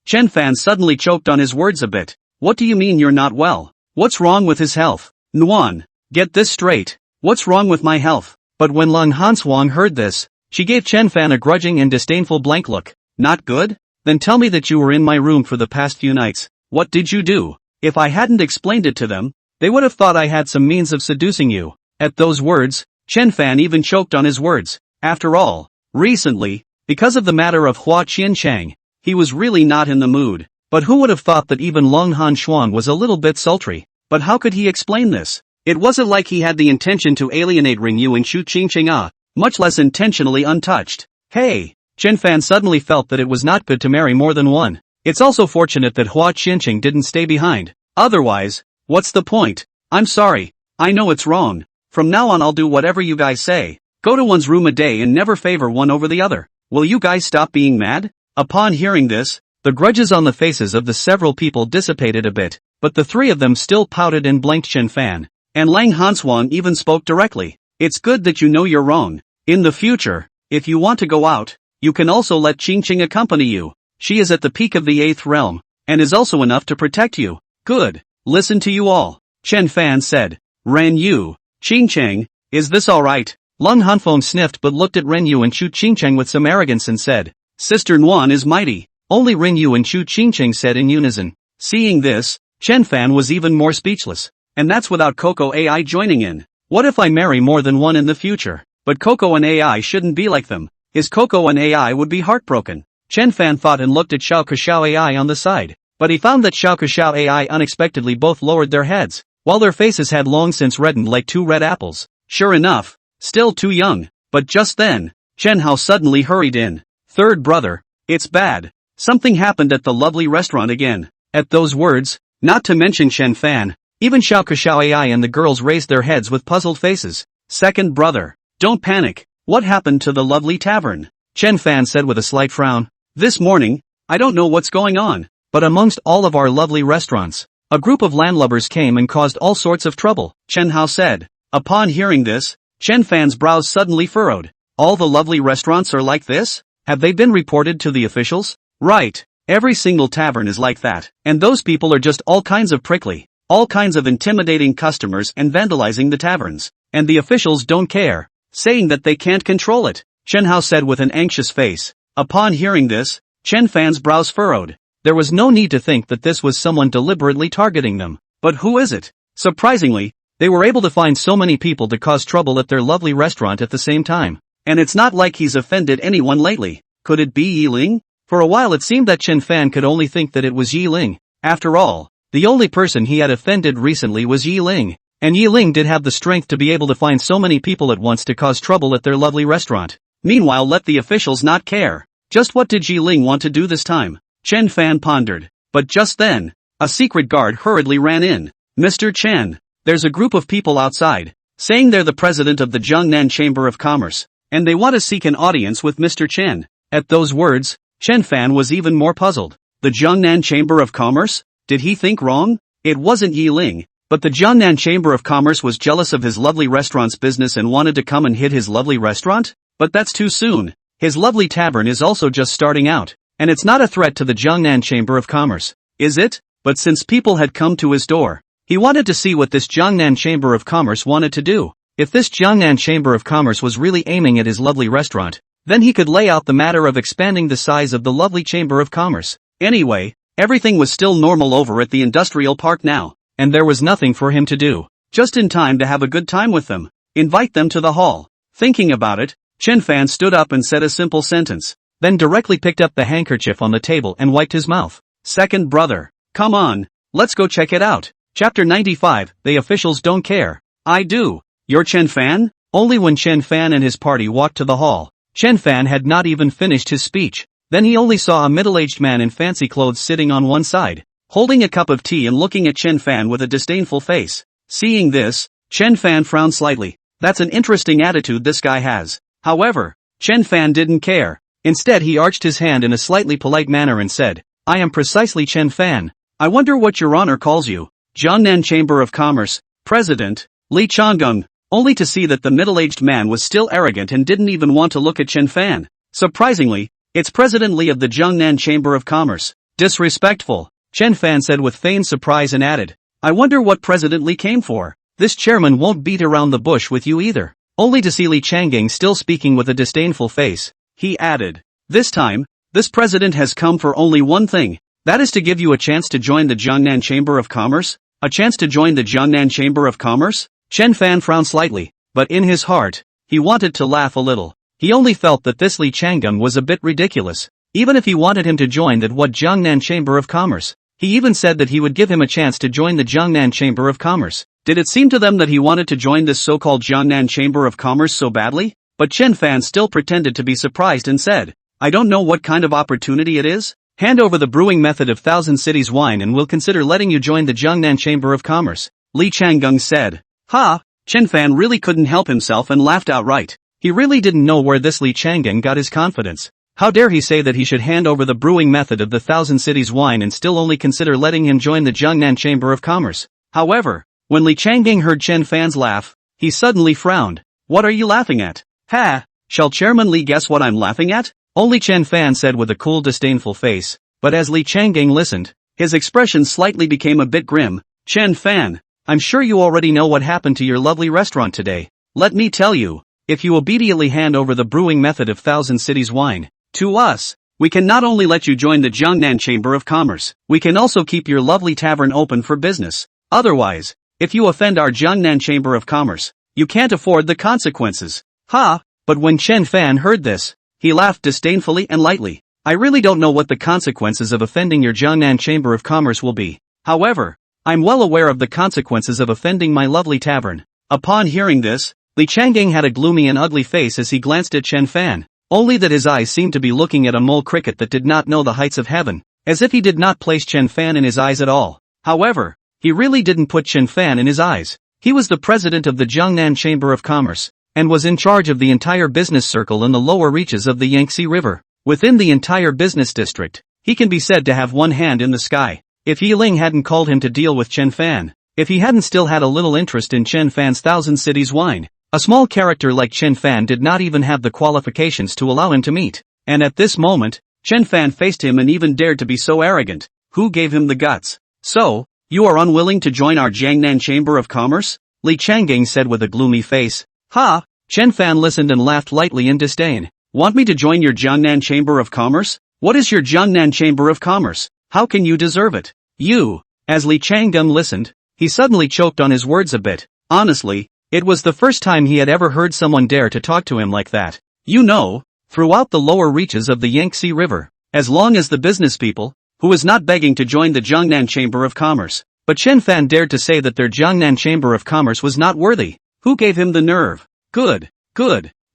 [SPEAKER 1] Chen Fan suddenly choked on his words a bit. What do you mean you're not well? What's wrong with his health? Nuan, get this straight. What's wrong with my health? But when Lang Hanswang heard this, she gave Chen Fan a grudging and disdainful blank look. Not good? Then tell me that you were in my room for the past few nights. What did you do? If I hadn't explained it to them, they would have thought I had some means of seducing you. At those words, Chen Fan even choked on his words. After all, recently, because of the matter of Hua Qiancheng, he was really not in the mood. But who would have thought that even Long Hanshuan was a little bit sultry? But how could he explain this? It wasn't like he had the intention to alienate Ring Yu and Chu Qingcheng, much less intentionally untouched. Hey! Chen Fan suddenly felt that it was not good to marry more than one. It's also fortunate that Hua Qiancheng didn't stay behind. Otherwise, what's the point? I'm sorry. I know it's wrong. From now on I'll do whatever you guys say. Go to one's room a day and never favor one over the other. Will you guys stop being mad? Upon hearing this, the grudges on the faces of the several people dissipated a bit, but the three of them still pouted and blanked Chen Fan. And Lang Hanswang even spoke directly. It's good that you know you're wrong. In the future, if you want to go out, you can also let Qingqing accompany you. She is at the peak of the 8th realm, and is also enough to protect you. Good. Listen to you all. Chen Fan said. Ren Yu, Qingqing, is this alright? Lung Hanfeng sniffed but looked at Ren Yu and Chu Qingcheng with some arrogance and said, Sister Nuan is mighty. Only Ring Yu and Chu Qingqing said in unison. Seeing this, Chen Fan was even more speechless. And that's without Coco AI joining in. What if I marry more than one in the future? But Coco and AI shouldn't be like them. His Coco and AI would be heartbroken. Chen Fan thought and looked at Xiao Kexiao AI on the side. But he found that Xiao Kexiao AI unexpectedly both lowered their heads, while their faces had long since reddened like two red apples. Sure enough, still too young. But just then, Chen Hao suddenly hurried in. Third brother, it's bad. Something happened at the lovely restaurant again. At those words, not to mention Chen Fan, even Xiao Kexiao AI and the girls raised their heads with puzzled faces. Second brother, don't panic. What happened to the lovely tavern? Chen Fan said with a slight frown. This morning, I don't know what's going on, but amongst all of our lovely restaurants, a group of landlubbers came and caused all sorts of trouble, Chen Hao said. Upon hearing this, Chen Fan's brows suddenly furrowed. All the lovely restaurants are like this? Have they been reported to the officials? Right. Every single tavern is like that. And those people are just all kinds of prickly, all kinds of intimidating customers and vandalizing the taverns. And the officials don't care, saying that they can't control it, Chen Hao said with an anxious face. Upon hearing this, Chen Fan's brows furrowed. There was no need to think that this was someone deliberately targeting them. But who is it? Surprisingly, they were able to find so many people to cause trouble at their lovely restaurant at the same time. And it's not like he's offended anyone lately. Could it be Yi Ling? For a while it seemed that Chen Fan could only think that it was Yi Ling. After all, the only person he had offended recently was Yi Ling. And Yi Ling did have the strength to be able to find so many people at once to cause trouble at their lovely restaurant. Meanwhile, let the officials not care. Just what did Yi Ling want to do this time? Chen Fan pondered. But just then, a secret guard hurriedly ran in. Mr. Chen, there's a group of people outside, saying they're the president of the Jiangnan Chamber of Commerce, and they want to seek an audience with Mr. Chen. At those words, Chen Fan was even more puzzled. The Jiangnan Chamber of Commerce? Did he think wrong? It wasn't Yi Ling, but the Jiangnan Chamber of Commerce was jealous of his lovely restaurant's business and wanted to come and hit his lovely restaurant? But that's too soon. His lovely tavern is also just starting out, and it's not a threat to the Jiangnan Chamber of Commerce, is it? But since people had come to his door, he wanted to see what this Jiangnan Chamber of Commerce wanted to do. If this Jiangnan Chamber of Commerce was really aiming at his lovely restaurant, then he could lay out the matter of expanding the size of the lovely Chamber of Commerce. Anyway, everything was still normal over at the industrial park now, and there was nothing for him to do. Just in time to have a good time with them. Invite them to the hall. Thinking about it, Chen Fan stood up and said a simple sentence, then directly picked up the handkerchief on the table and wiped his mouth. Second brother, come on, let's go check it out. Chapter 95, The Officials Don't Care. I do. You're Chen Fan? Only when Chen Fan and his party walked to the hall, Chen Fan had not even finished his speech. Then he only saw a middle-aged man in fancy clothes sitting on one side, holding a cup of tea and looking at Chen Fan with a disdainful face. Seeing this, Chen Fan frowned slightly. That's an interesting attitude this guy has. However, Chen Fan didn't care. Instead he arched his hand in a slightly polite manner and said, I am precisely Chen Fan. I wonder what your honor calls you. Jiangnan Chamber of Commerce, President, Li Changgung, only to see that the middle-aged man was still arrogant and didn't even want to look at Chen Fan. Surprisingly, it's President Li of the Jiangnan Chamber of Commerce. Disrespectful, Chen Fan said with feigned surprise and added, I wonder what President Li came for. This chairman won't beat around the bush with you either. Only to see Li Changgang still speaking with a disdainful face, he added, this time, this president has come for only one thing. That is to give you a chance to join the Jiangnan Chamber of Commerce? A chance to join the Jiangnan Chamber of Commerce? Chen Fan frowned slightly, but in his heart, he wanted to laugh a little. He only felt that this Li Changgang was a bit ridiculous. Even if he wanted him to join that what Jiangnan Chamber of Commerce, he even said that he would give him a chance to join the Jiangnan Chamber of Commerce. Did it seem to them that he wanted to join this so-called Jiangnan Chamber of Commerce so badly? But Chen Fan still pretended to be surprised and said, I don't know what kind of opportunity it is. Hand over the brewing method of Thousand Cities wine and we'll consider letting you join the Jiangnan Chamber of Commerce, Li Changgung said. Ha! Chen Fan really couldn't help himself and laughed outright. He really didn't know where this Li Changgung got his confidence. How dare he say that he should hand over the brewing method of the Thousand Cities wine and still only consider letting him join the Jiangnan Chamber of Commerce. However, when Li Changgang heard Chen Fan's laugh, he suddenly frowned. What are you laughing at? Ha! Shall Chairman Li guess what I'm laughing at? Only Chen Fan said with a cool disdainful face, but as Li Changgang listened, his expression slightly became a bit grim. Chen Fan, I'm sure you already know what happened to your lovely restaurant today. Let me tell you, if you obediently hand over the brewing method of Thousand Cities wine to us, we can not only let you join the Jiangnan Chamber of Commerce, we can also keep your lovely tavern open for business. Otherwise, if you offend our Jiangnan Chamber of Commerce, you can't afford the consequences. Ha! But when Chen Fan heard this, he laughed disdainfully and lightly. I really don't know what the consequences of offending your Jiangnan Chamber of Commerce will be. However, I'm well aware of the consequences of offending my lovely tavern. Upon hearing this, Li Changgang had a gloomy and ugly face as he glanced at Chen Fan, only that his eyes seemed to be looking at a mole cricket that did not know the heights of heaven, as if he did not place Chen Fan in his eyes at all. However, he really didn't put Chen Fan in his eyes. He was the president of the Jiangnan Chamber of Commerce, and was in charge of the entire business circle in the lower reaches of the Yangtze River. Within the entire business district, he can be said to have one hand in the sky. If Yi Ling hadn't called him to deal with Chen Fan, if he hadn't still had a little interest in Chen Fan's Thousand Cities wine, a small character like Chen Fan did not even have the qualifications to allow him to meet. And at this moment, Chen Fan faced him and even dared to be so arrogant. Who gave him the guts? So, you are unwilling to join our Jiangnan Chamber of Commerce? Li Changgang said with a gloomy face. Ha! Chen Fan listened and laughed lightly in disdain. Want me to join your Jiangnan Chamber of Commerce? What is your Jiangnan Chamber of Commerce? How can you deserve it? You. As Li Changgang listened, he suddenly choked on his words a bit. Honestly, it was the first time he had ever heard someone dare to talk to him like that. You know, throughout the lower reaches of the Yangtze River, as long as the business people, who was not begging to join the Jiangnan Chamber of Commerce, but Chen Fan dared to say that their Jiangnan Chamber of Commerce was not worthy. Who gave him the nerve? Good.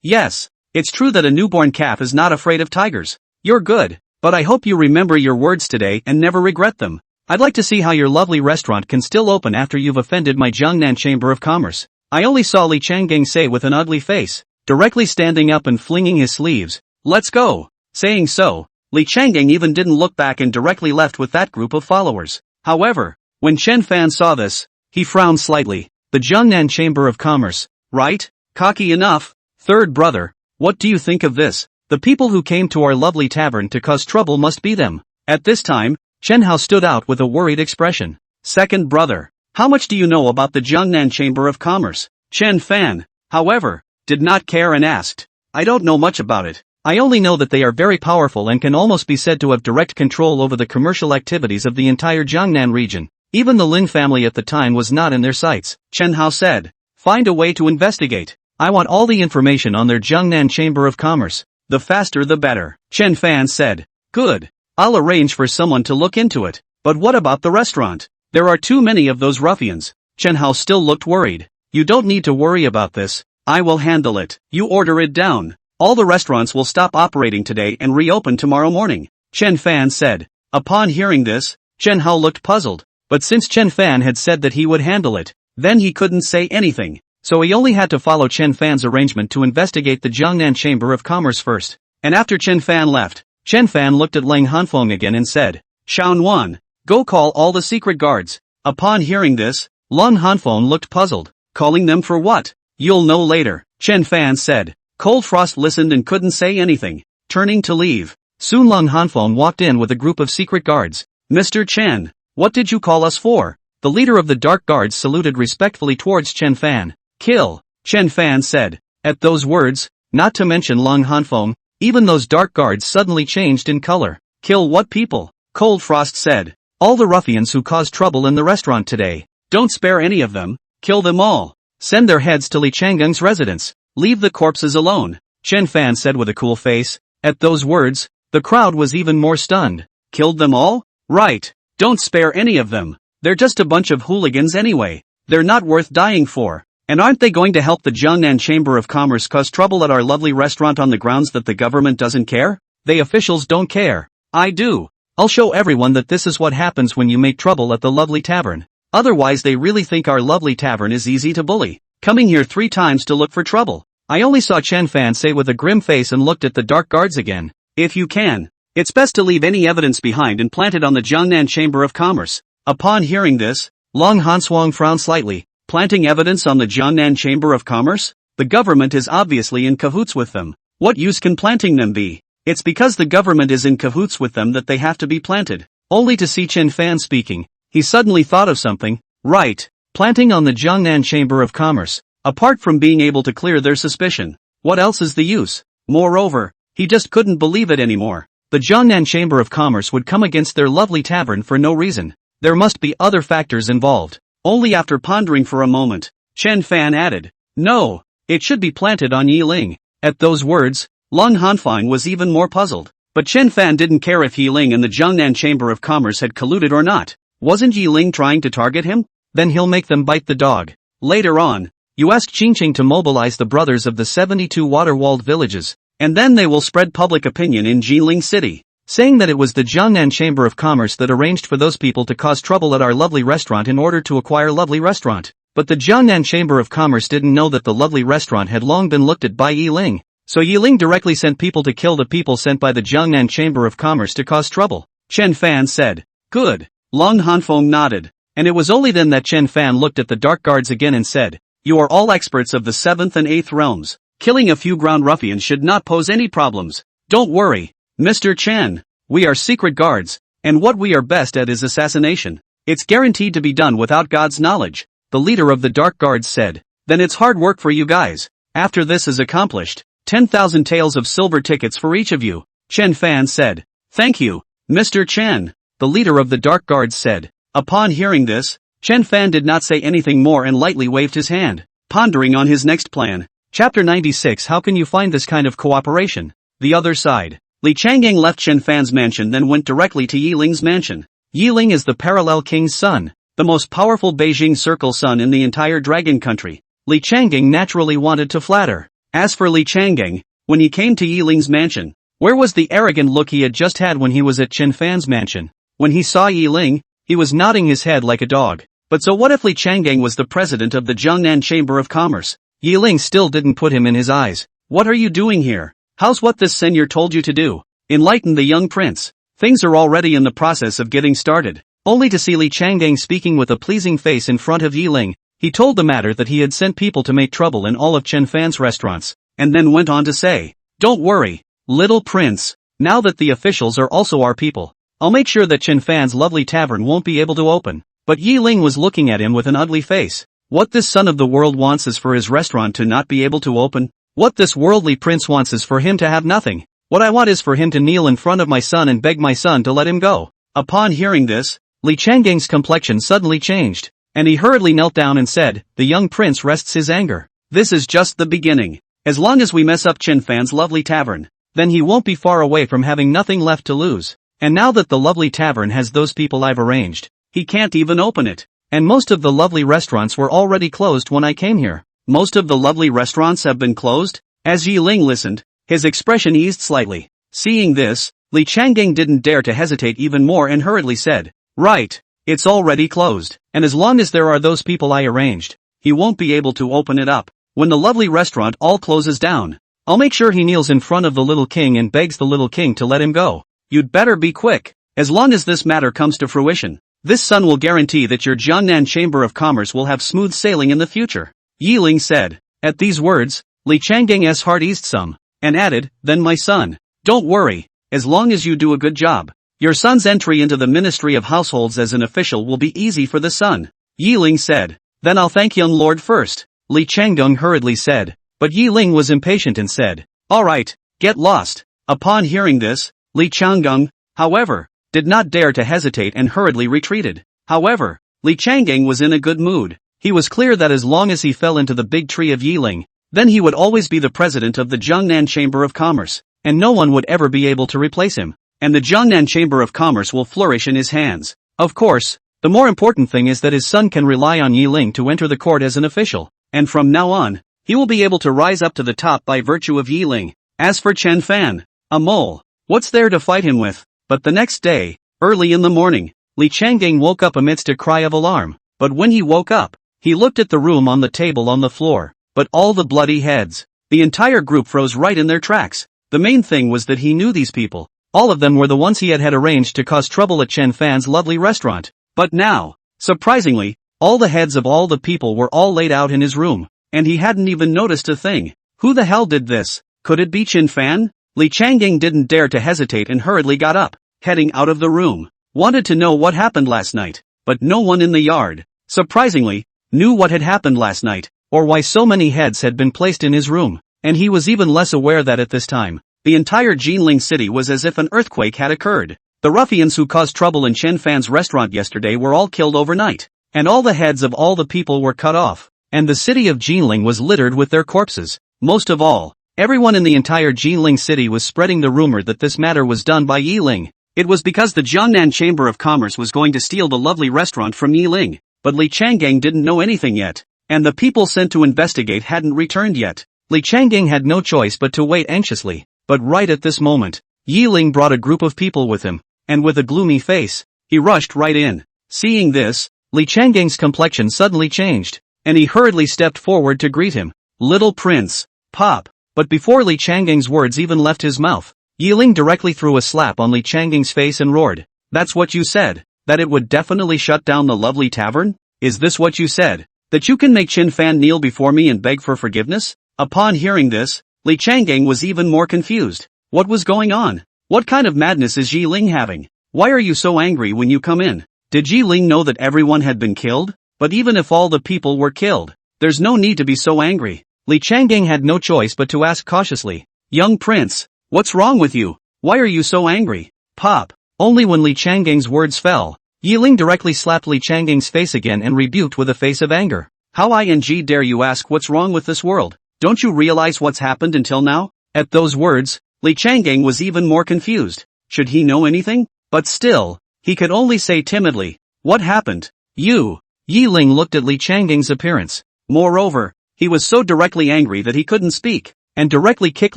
[SPEAKER 1] Yes, it's true that a newborn calf is not afraid of tigers. You're good. But I hope you remember your words today and never regret them. I'd like to see how your lovely restaurant can still open after you've offended my Jiangnan Chamber of Commerce. I only saw Li Changgang say with an ugly face, directly standing up and flinging his sleeves. Let's go. Saying so, Li Changgang even didn't look back and directly left with that group of followers. However, when Chen Fan saw this, he frowned slightly. The Jiangnan Chamber of Commerce, right? Cocky enough. Third brother, what do you think of this? The people who came to our lovely tavern to cause trouble must be them. At this time, Chen Hao stood out with a worried expression. Second brother, how much do you know about the Jiangnan Chamber of Commerce? Chen Fan, however, did not care and asked. I don't know much about it. I only know that they are very powerful and can almost be said to have direct control over the commercial activities of the entire Jiangnan region. Even the Lin family at the time was not in their sights. Chen Hao said, find a way to investigate. I want all the information on their Jiangnan Chamber of Commerce. The faster the better. Chen Fan said. Good. I'll arrange for someone to look into it. But what about the restaurant? There are too many of those ruffians. Chen Hao still looked worried. You don't need to worry about this. I will handle it. You order it down. All the restaurants will stop operating today and reopen tomorrow morning. Chen Fan said. Upon hearing this, Chen Hao looked puzzled. But since Chen Fan had said that he would handle it, then he couldn't say anything. So he only had to follow Chen Fan's arrangement to investigate the Jiangnan Chamber of Commerce first. And after Chen Fan left, Chen Fan looked at Lang Hanfeng again and said, Shaun Wan, go call all the secret guards. Upon hearing this, Lang Hanfeng looked puzzled. Calling them for what? You'll know later, Chen Fan said. Cold Frost listened and couldn't say anything. Turning to leave, soon Lang Hanfeng walked in with a group of secret guards. Mr. Chen, what did you call us for? The leader of the dark guards saluted respectfully towards Chen Fan. Kill, Chen Fan said. At those words, not to mention Lang Hanfeng, even those dark guards suddenly changed in color. Kill what people? Cold Frost said. All the ruffians who caused trouble in the restaurant today. Don't spare any of them. Kill them all. Send their heads to Li Changgang's residence. Leave the corpses alone, Chen Fan said with a cool face. At those words, the crowd was even more stunned. Killed them all? Right. Don't spare any of them. They're just a bunch of hooligans anyway. They're not worth dying for. And aren't they going to help the Jiangnan Chamber of Commerce cause trouble at our lovely restaurant on the grounds that the government doesn't care? They officials don't care. I do. I'll show everyone that this is what happens when you make trouble at the lovely tavern. Otherwise they really think our lovely tavern is easy to bully. Coming here 3 times to look for trouble. I only saw Chen Fan say with a grim face and looked at the dark guards again. If you can, it's best to leave any evidence behind and plant it on the Jiangnan Chamber of Commerce. Upon hearing this, Long Hanswang frowned slightly. Planting evidence on the Jiangnan Chamber of Commerce? The government is obviously in cahoots with them. What use can planting them be? It's because the government is in cahoots with them that they have to be planted. Only to see Chen Fan speaking, he suddenly thought of something. Right, planting on the Jiangnan Chamber of Commerce. Apart from being able to clear their suspicion, what else is the use? Moreover, he just couldn't believe it anymore. the Jiangnan Chamber of Commerce would come against their lovely tavern for no reason. There must be other factors involved. Only after pondering for a moment, Chen Fan added, "No, it should be planted on Yiling." At those words, Long Hanfang was even more puzzled. But Chen Fan didn't care if Yiling and the Jiangnan Chamber of Commerce had colluded or not. Wasn't Yiling trying to target him? Then he'll make them bite the dog. Later on, you asked Qingqing to mobilize the brothers of the 72 water-walled villages, and then they will spread public opinion in Jiling City, saying that it was the Jiangnan Chamber of Commerce that arranged for those people to cause trouble at our lovely restaurant in order to acquire lovely restaurant. But the Jiangnan Chamber of Commerce didn't know that the lovely restaurant had long been looked at by Yiling. So Yiling directly sent people to kill the people sent by the Jiangnan Chamber of Commerce to cause trouble. Chen Fan said. Good. Long Hanfeng nodded. And it was only then that Chen Fan looked at the dark guards again and said, "You are all experts of the 7th and 8th realms. Killing a few ground ruffians should not pose any problems. Don't worry, Mr. Chen. We are secret guards, and what we are best at is assassination. It's guaranteed to be done without God's knowledge." The leader of the dark guards said. Then it's hard work for you guys. After this is accomplished, 10,000 taels of silver tickets for each of you. Chen Fan said. Thank you, Mr. Chen. The leader of the dark guards said. Upon hearing this, Chen Fan did not say anything more and lightly waved his hand, pondering on his next plan. Chapter 96. How can you find this kind of cooperation? The other side. Li Changgang left Chen Fan's mansion, then went directly to Yiling's mansion. Yiling is the parallel king's son, the most powerful Beijing Circle son in the entire dragon country. Li Changgang naturally wanted to flatter. As for Li Changgang, when he came to Yiling's mansion, where was the arrogant look he had just had when he was at Chen Fan's mansion? When he saw Yiling, he was nodding his head like a dog. But so what if Li Changgang was the president of the Jiangnan Chamber of Commerce? Yiling still didn't put him in his eyes. What are you doing here? How's what this seigneur told you to do? Enlighten the young prince. Things are already in the process of getting started. Only to see Li Changgang speaking with a pleasing face in front of Yiling, he told the matter that he had sent people to make trouble in all of Chen Fan's restaurants, and then went on to say, Don't worry, little prince, now that the officials are also our people, I'll make sure that Chen Fan's lovely tavern won't be able to open. But Yiling was looking at him with an ugly face. What this son of the world wants is for his restaurant to not be able to open. What this worldly prince wants is for him to have nothing. What I want is for him to kneel in front of my son and beg my son to let him go. Upon hearing this, Li Changgang's complexion suddenly changed, and he hurriedly knelt down and said, The young prince rests his anger. This is just the beginning. As long as we mess up Chen Fan's lovely tavern, then he won't be far away from having nothing left to lose. And now that the lovely tavern has those people I've arranged, he can't even open it. And most of the lovely restaurants were already closed when I came here. Most of the lovely restaurants have been closed? As Yiling listened, his expression eased slightly. Seeing this, Li Changgang didn't dare to hesitate even more and hurriedly said, Right, it's already closed, and as long as there are those people I arranged, he won't be able to open it up. When the lovely restaurant all closes down, I'll make sure he kneels in front of the little king and begs the little king to let him go. You'd better be quick. As long as this matter comes to fruition, this son will guarantee that your Jiangnan Chamber of Commerce will have smooth sailing in the future. Yiling said. At these words, Li Changgang's heart eased some, and added, Then my son, don't worry, as long as you do a good job, your son's entry into the Ministry of Households as an official will be easy for the son. Yiling said. Then I'll thank young lord first, Li Changgang hurriedly said. But Yiling was impatient and said, Alright, get lost. Upon hearing this, Li Changgang, however, did not dare to hesitate and hurriedly retreated. However, Li Changgang was in a good mood. He was clear that as long as he fell into the big tree of Yiling, then he would always be the president of the Jiangnan Chamber of Commerce, and no one would ever be able to replace him, and the Jiangnan Chamber of Commerce will flourish in his hands. Of course, the more important thing is that his son can rely on Yiling to enter the court as an official, and from now on, he will be able to rise up to the top by virtue of Yiling. As for Chen Fan, a mole, what's there to fight him with? But the next day, early in the morning, Li Changgang woke up amidst a cry of alarm. But when he woke up, he looked at the room on the table on the floor, but all the bloody heads. The entire group froze right in their tracks. The main thing was that he knew these people. All of them were the ones he had arranged to cause trouble at Chen Fan's lovely restaurant. But now, surprisingly, all the heads of all the people were all laid out in his room, and he hadn't even noticed a thing. Who the hell did this? Could it be Chen Fan? Li Changgang didn't dare to hesitate and hurriedly got up, heading out of the room. Wanted to know what happened last night, but no one in the yard, surprisingly, knew what had happened last night, or why so many heads had been placed in his room, and he was even less aware that at this time, the entire Jinling city was as if an earthquake had occurred. The ruffians who caused trouble in Chen Fan's restaurant yesterday were all killed overnight, and all the heads of all the people were cut off, and the city of Jinling was littered with their corpses. Most of all, everyone in the entire Jinling city was spreading the rumor that this matter was done by Yiling. It was because the Jiangnan Chamber of Commerce was going to steal the lovely restaurant from Yiling, but Li Changgang didn't know anything yet, and the people sent to investigate hadn't returned yet. Li Changgang had no choice but to wait anxiously, but right at this moment, Yiling brought a group of people with him, and with a gloomy face, he rushed right in. Seeing this, Li Changgang's complexion suddenly changed, and he hurriedly stepped forward to greet him. "Little prince, pop." But before Li Changgang's words even left his mouth, Yiling directly threw a slap on Li Changgang's face and roared, "That's what you said? That it would definitely shut down the lovely tavern? Is this what you said? That you can make Chen Fan kneel before me and beg for forgiveness?" Upon hearing this, Li Changgang was even more confused. What was going on? What kind of madness is Yiling having? Why are you so angry when you come in? Did Yiling know that everyone had been killed? But even if all the people were killed, there's no need to be so angry. Li Changgang had no choice but to ask cautiously, "Young prince, what's wrong with you? Why are you so angry?" Pop. Only when Li Changgang's words fell, Yiling directly slapped Li Changgang's face again and rebuked with a face of anger. "How dare you ask what's wrong with this world? Don't you realize what's happened until now?" At those words, Li Changgang was even more confused. Should he know anything? But still, he could only say timidly, "What happened? You?" Yiling looked at Li Changgang's appearance. Moreover, he was so directly angry that he couldn't speak, and directly kicked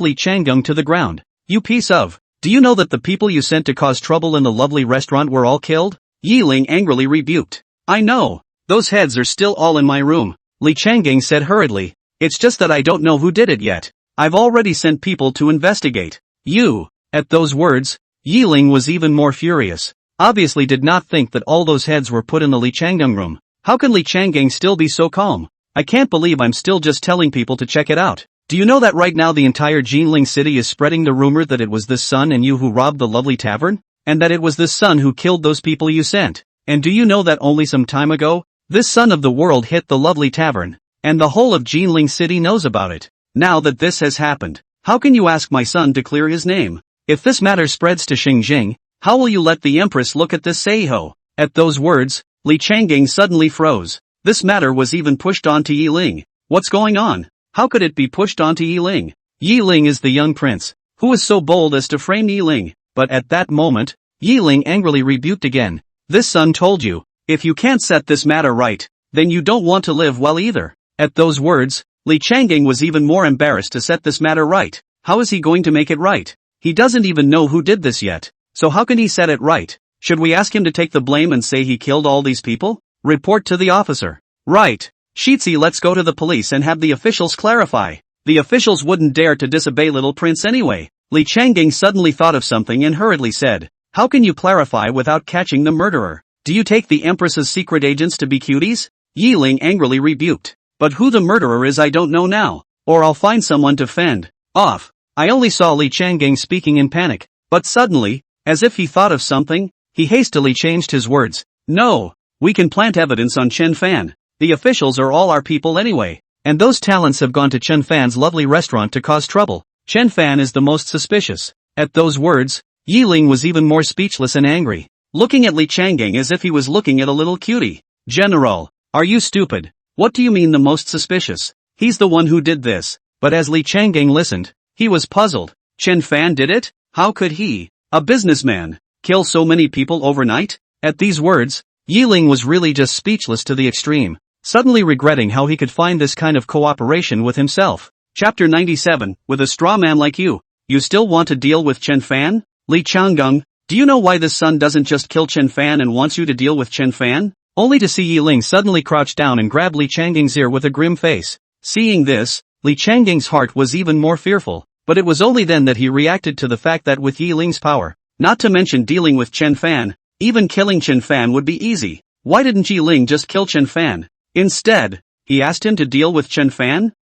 [SPEAKER 1] Li Changgang to the ground. "You piece of, do you know that the people you sent to cause trouble in the lovely restaurant were all killed?" Yiling angrily rebuked. "I know, those heads are still all in my room," Li Changgang said hurriedly. "It's just that I don't know who did it yet. I've already sent people to investigate." "You?" At those words, Yiling was even more furious. Obviously did not think that all those heads were put in the Li Changgang room. How can Li Changgang still be so calm? "I can't believe I'm still just telling people to check it out. Do you know that right now the entire Jinling city is spreading the rumor that it was this son and you who robbed the lovely tavern? And that it was this son who killed those people you sent? And do you know that only some time ago, this son of the world hit the lovely tavern, and the whole of Jinling city knows about it? Now that this has happened, how can you ask my son to clear his name? If this matter spreads to Xinjiang, how will you let the empress look at this Seiho?" At those words, Li Changgang suddenly froze. This matter was even pushed on to Yiling. What's going on? How could it be pushed on to Yiling? Yiling is the young prince, who was so bold as to frame Yiling. But at that moment, Yiling angrily rebuked again. "This son told you, if you can't set this matter right, then you don't want to live well either." At those words, Li Changgang was even more embarrassed to set this matter right. How is he going to make it right? He doesn't even know who did this yet, so how can he set it right? Should we ask him to take the blame and say he killed all these people? Report to the officer. Right. Shitzi, let's go to the police and have the officials clarify. The officials wouldn't dare to disobey little prince anyway. Li Changgang suddenly thought of something and hurriedly said, "How can you clarify without catching the murderer? Do you take the empress's secret agents to be cuties?" Yiling angrily rebuked. "But who the murderer is I don't know now, or I'll find someone to fend off." I only saw Li Changgang speaking in panic, but suddenly, as if he thought of something, he hastily changed his words. "No, we can plant evidence on Chen Fan. The officials are all our people anyway, and those talents have gone to Chen Fan's lovely restaurant to cause trouble. Chen Fan is the most suspicious." At those words, Yiling was even more speechless and angry, looking at Li Changgang as if he was looking at a little cutie. "General, are you stupid? What do you mean the most suspicious? He's the one who did this." But as Li Changgang listened, he was puzzled. Chen Fan did it? How could he, a businessman, kill so many people overnight? At these words, Yiling was really just speechless to the extreme, suddenly regretting how he could find this kind of cooperation with himself. Chapter 97, with a straw man like you still want to deal with Chen Fan? Li Changgang, do you know why this son doesn't just kill Chen Fan and wants you to deal with Chen Fan? Only to see Yiling suddenly crouch down and grab Li Changgang's ear with a grim face. Seeing this, Li Changgang's heart was even more fearful, but it was only then that he reacted to the fact that with Yiling's power, not to mention dealing with Chen Fan, even killing Chen Fan would be easy. Why didn't Yiling just kill Chen Fan? Instead, he asked him to deal with Chen Fan?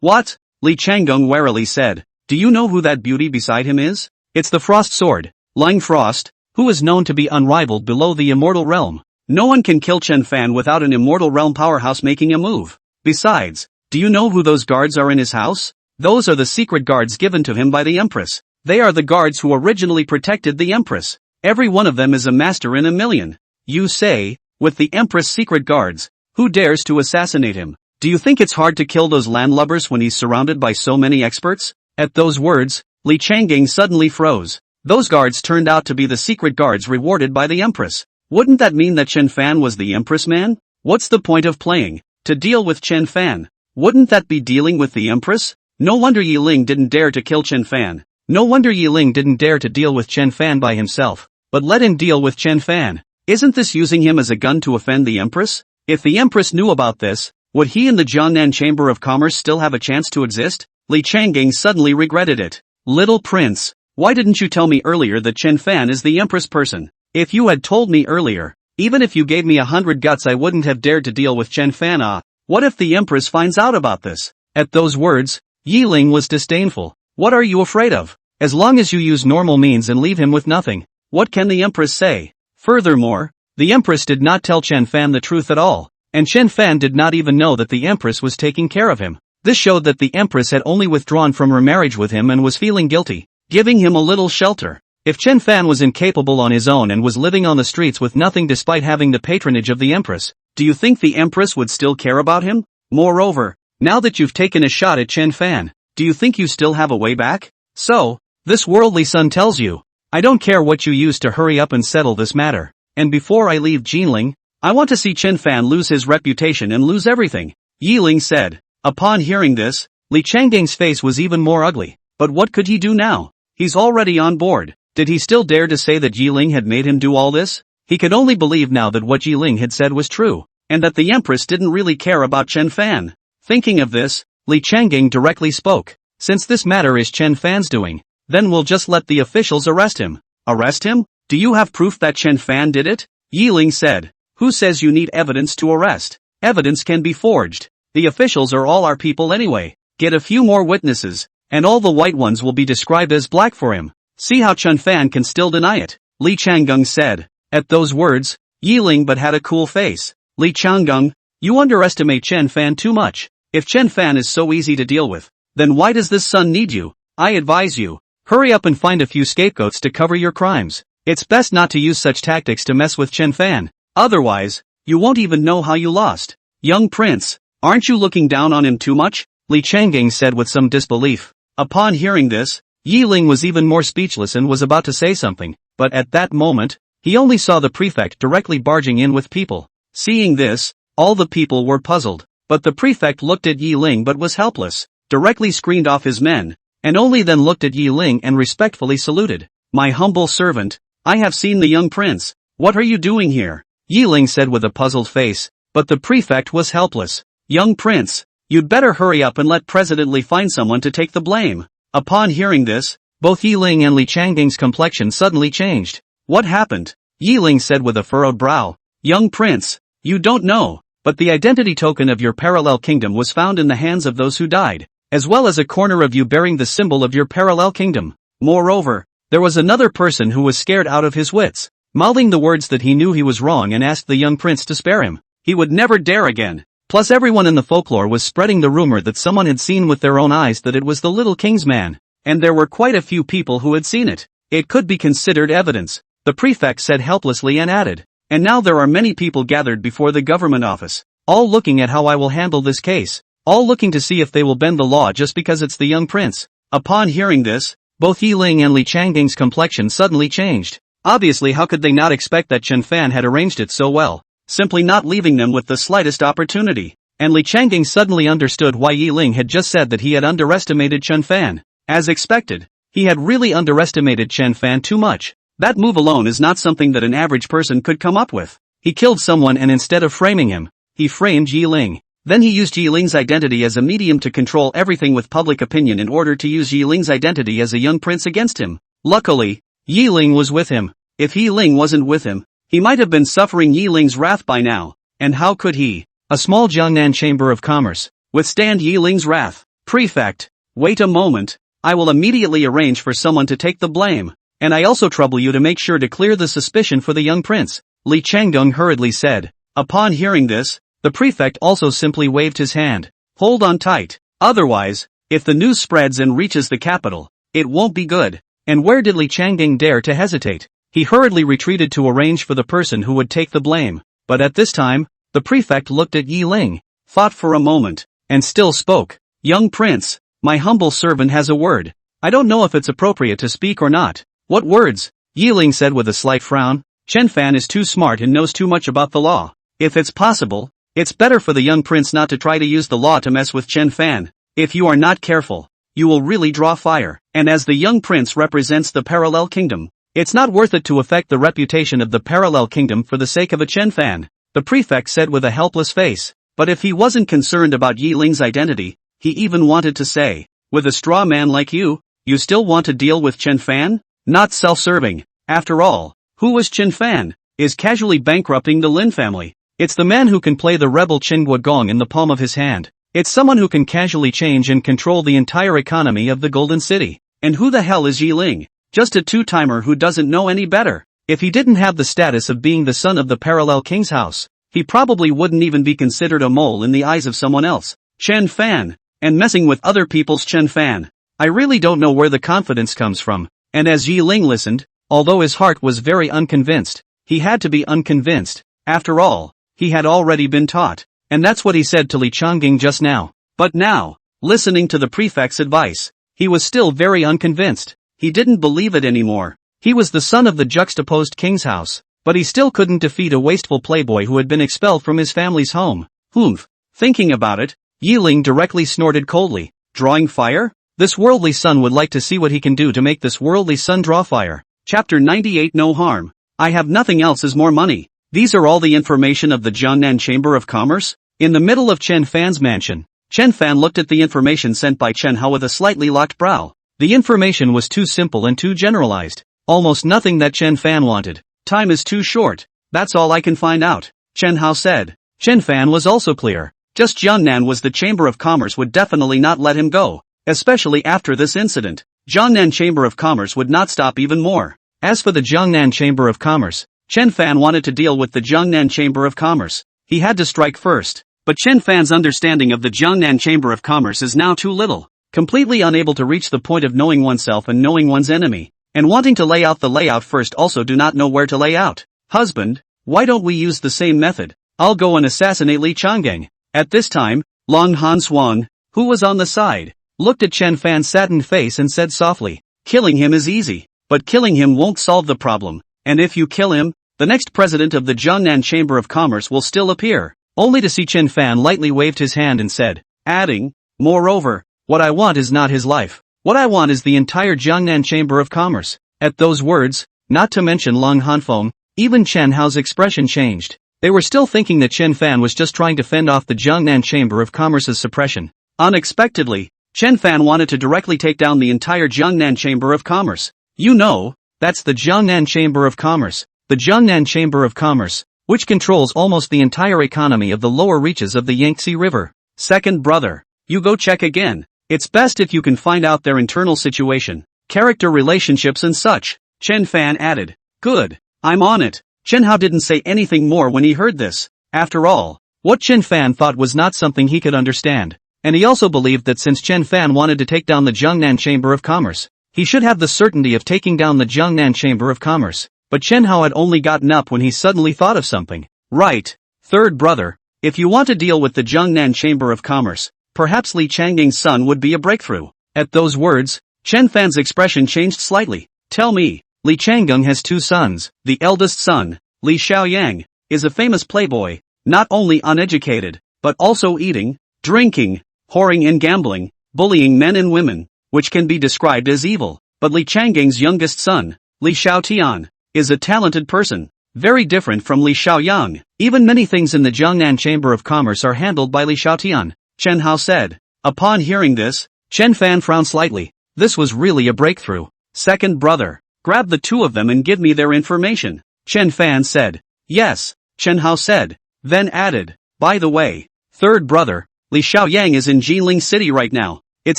[SPEAKER 1] What? Li Changgang warily said. "Do you know who that beauty beside him is? It's the Frost Sword, Lang Frost, who is known to be unrivaled below the immortal realm. No one can kill Chen Fan without an immortal realm powerhouse making a move. Besides, do you know who those guards are in his house? Those are the secret guards given to him by the Empress. They are the guards who originally protected the Empress. Every one of them is a master in a million. You say, with the Empress' secret guards, who dares to assassinate him? Do you think it's hard to kill those landlubbers when he's surrounded by so many experts? At those words, Li Changgang suddenly froze. Those guards turned out to be the secret guards rewarded by the Empress. Wouldn't that mean that Chen Fan was the Empress man? What's the point of playing to deal with Chen Fan? Wouldn't that be dealing with the Empress? No wonder Yi Ling didn't dare to kill Chen Fan. No wonder Yi Ling didn't dare to deal with Chen Fan by himself, but let him deal with Chen Fan. Isn't this using him as a gun to offend the Empress? If the Empress knew about this, would he and the Jiangnan Chamber of Commerce still have a chance to exist? Li Changgang suddenly regretted it. Little prince, why didn't you tell me earlier that Chen Fan is the Empress person? If you had told me earlier, even if you gave me 100 guts I wouldn't have dared to deal with Chen Fan. What if the Empress finds out about this? At those words, Yi Ling was disdainful. What are you afraid of? As long as you use normal means and leave him with nothing, what can the Empress say? Furthermore, the Empress did not tell Chen Fan the truth at all, and Chen Fan did not even know that the Empress was taking care of him. This showed that the Empress had only withdrawn from her marriage with him and was feeling guilty, giving him a little shelter. If Chen Fan was incapable on his own and was living on the streets with nothing despite having the patronage of the Empress, do you think the Empress would still care about him? Moreover, now that you've taken a shot at Chen Fan, do you think you still have a way back? So, this worldly son tells you, I don't care what you use to hurry up and settle this matter, and before I leave Jinling, I want to see Chen Fan lose his reputation and lose everything, Yi Ling said. Upon hearing this, Li Changgang's face was even more ugly, but what could he do now? He's already on board. Did he still dare to say that Yi Ling had made him do all this? He could only believe now that what Yi Ling had said was true, and that the Empress didn't really care about Chen Fan. Thinking of this, Li Changgang directly spoke. Since this matter is Chen Fan's doing, then we'll just let the officials arrest him. Arrest him? Do you have proof that Chen Fan did it? Yi Ling said. Who says you need evidence to arrest? Evidence can be forged. The officials are all our people anyway. Get a few more witnesses, and all the white ones will be described as black for him. See how Chen Fan can still deny it, Li Changgang said. At those words, Yi Ling but had a cool face. Li Changgang, you underestimate Chen Fan too much. If Chen Fan is so easy to deal with, then why does this son need you? I advise you, hurry up and find a few scapegoats to cover your crimes. It's best not to use such tactics to mess with Chen Fan. Otherwise, you won't even know how you lost. Young prince, aren't you looking down on him too much? Li Changgang said with some disbelief. Upon hearing this, Yi Ling was even more speechless and was about to say something, but at that moment, he only saw the prefect directly barging in with people. Seeing this, all the people were puzzled, but the prefect looked at Yi Ling but was helpless, directly screened off his men, and only then looked at Yi Ling and respectfully saluted. My humble servant, I have seen the young prince. What are you doing here? Yi Ling said with a puzzled face, but the prefect was helpless. Young prince, you'd better hurry up and let President Li find someone to take the blame. Upon hearing this, both Yi Ling and Li Changgang's complexion suddenly changed. What happened? Yi Ling said with a furrowed brow. Young prince, you don't know, but the identity token of your parallel kingdom was found in the hands of those who died, as well as a corner of you bearing the symbol of your parallel kingdom. Moreover, there was another person who was scared out of his wits, mouthing the words that he knew he was wrong and asked the young prince to spare him. He would never dare again. Plus everyone in the folklore was spreading the rumor that someone had seen with their own eyes that it was the little king's man, and there were quite a few people who had seen it. It could be considered evidence, the prefect said helplessly and added. And now there are many people gathered before the government office, all looking at how I will handle this case, all looking to see if they will bend the law just because it's the young prince. Upon hearing this, both Yi Ling and Li Changgang's complexion suddenly changed. Obviously how could they not expect that Chen Fan had arranged it so well, simply not leaving them with the slightest opportunity. And Li Changgang suddenly understood why Yi Ling had just said that he had underestimated Chen Fan. As expected, he had really underestimated Chen Fan too much. That move alone is not something that an average person could come up with. He killed someone and instead of framing him, he framed Yi Ling. Then he used Yi Ling's identity as a medium to control everything with public opinion in order to use Yi Ling's identity as a young prince against him. Luckily, Yi Ling was with him. If Yi Ling wasn't with him, he might have been suffering Yi Ling's wrath by now. And how could he, a small Jiangnan Chamber of Commerce, withstand Yi Ling's wrath? Prefect, wait a moment. I will immediately arrange for someone to take the blame. And I also trouble you to make sure to clear the suspicion for the young prince, Li Changgang hurriedly said. Upon hearing this, the prefect also simply waved his hand. Hold on tight. Otherwise, If the news spreads and reaches the capital, it won't be good. And where did Li Changgeng dare to hesitate? He hurriedly retreated to arrange for the person who would take the blame. But at this time, the prefect looked at Yi Ling, thought for a moment, and still spoke. Young prince, my humble servant has a word. I don't know if it's appropriate to speak or not. What words? Yi Ling said with a slight frown. Chen Fan is too smart and knows too much about the law. If it's possible, it's better for the young prince not to try to use the law to mess with Chen Fan. If you are not careful, you will really draw fire. And as the young prince represents the parallel kingdom, it's not worth it to affect the reputation of the parallel kingdom for the sake of a Chen Fan, the prefect said with a helpless face. But if he wasn't concerned about Yi Ling's identity, he even wanted to say, with a straw man like you still want to deal with Chen Fan? Not self-serving. After all, who was Chen Fan? Is casually bankrupting the Lin family. It's the man who can play the rebel Qinghua Gong in the palm of his hand. It's someone who can casually change and control the entire economy of the Golden City. And who the hell is Yi Ling? Just a two-timer who doesn't know any better. If he didn't have the status of being the son of the parallel king's house, he probably wouldn't even be considered a mole in the eyes of someone else. Chen Fan. And messing with other people's Chen Fan. I really don't know where the confidence comes from. And as Yi Ling listened, although his heart was very unconvinced, he had to be unconvinced. After all, he had already been taught. And that's what he said to Li Changgeng just now. But now, listening to the prefect's advice, he was still very unconvinced. He didn't believe it anymore. He was the son of the juxtaposed king's house, but he still couldn't defeat a wasteful playboy who had been expelled from his family's home. Humph. Thinking about it, Yi Ling directly snorted coldly. Drawing fire? This worldly son would like to see what he can do to make this worldly son draw fire. Chapter 98 No harm. I have nothing else as more money. These are all the information of the Jiangnan Chamber of Commerce? In the middle of Chen Fan's mansion, Chen Fan looked at the information sent by Chen Hao with a slightly locked brow. The information was too simple and too generalized. Almost nothing that Chen Fan wanted. Time is too short. That's all I can find out, Chen Hao said. Chen Fan was also clear. Just Jiangnan was the Chamber of Commerce would definitely not let him go. Especially after this incident. Jiangnan Chamber of Commerce would not stop even more. As for the Jiangnan Chamber of Commerce, Chen Fan wanted to deal with the Jiangnan Chamber of Commerce. He had to strike first. But Chen Fan's understanding of the Jiangnan Chamber of Commerce is now too little. Completely unable to reach the point of knowing oneself and knowing one's enemy. And wanting to lay out the layout first also do not know where to lay out. Husband, why don't we use the same method? I'll go and assassinate Li Changgeng. At this time, Long Han Swan, who was on the side, looked at Chen Fan's saddened face and said softly, killing him is easy, but killing him won't solve the problem, and if you kill him, the next president of the Jiangnan Chamber of Commerce will still appear, only to see Chen Fan lightly waved his hand and said, adding, moreover, what I want is not his life, what I want is the entire Jiangnan Chamber of Commerce. At those words, not to mention Long Hanfeng, even Chen Hao's expression changed. They were still thinking that Chen Fan was just trying to fend off the Jiangnan Chamber of Commerce's suppression. Unexpectedly, Chen Fan wanted to directly take down the entire Jiangnan Chamber of Commerce. You know, that's the Jiangnan Chamber of Commerce. The Jiangnan Chamber of Commerce, which controls almost the entire economy of the lower reaches of the Yangtze River. Second brother, you go check again. It's best if you can find out their internal situation, character relationships and such, Chen Fan added. Good, I'm on it. Chen Hao didn't say anything more when he heard this. After all, what Chen Fan thought was not something he could understand. And he also believed that since Chen Fan wanted to take down the Jiangnan Chamber of Commerce, he should have the certainty of taking down the Jiangnan Chamber of Commerce. But Chen Hao had only gotten up when he suddenly thought of something. Right, third brother, if you want to deal with the Jiangnan Chamber of Commerce, perhaps Li Changgeng's son would be a breakthrough. At those words, Chen Fan's expression changed slightly. Tell me, Li Changgeng has two sons. The eldest son, Li Xiaoyang, is a famous playboy, not only uneducated, but also eating, drinking, whoring and gambling, bullying men and women, which can be described as evil. But Li Changgeng's youngest son, Li Xiaotian, is a talented person, very different from Li Xiaoyang. Even many things in the Jiangnan Chamber of Commerce are handled by Li Xiaotian, Chen Hao said. Upon hearing this, Chen Fan frowned slightly. This was really a breakthrough. Second brother, grab the two of them and give me their information, Chen Fan said. Yes, Chen Hao said, then added, by the way, third brother, Li Xiaoyang is in Jinling City right now. It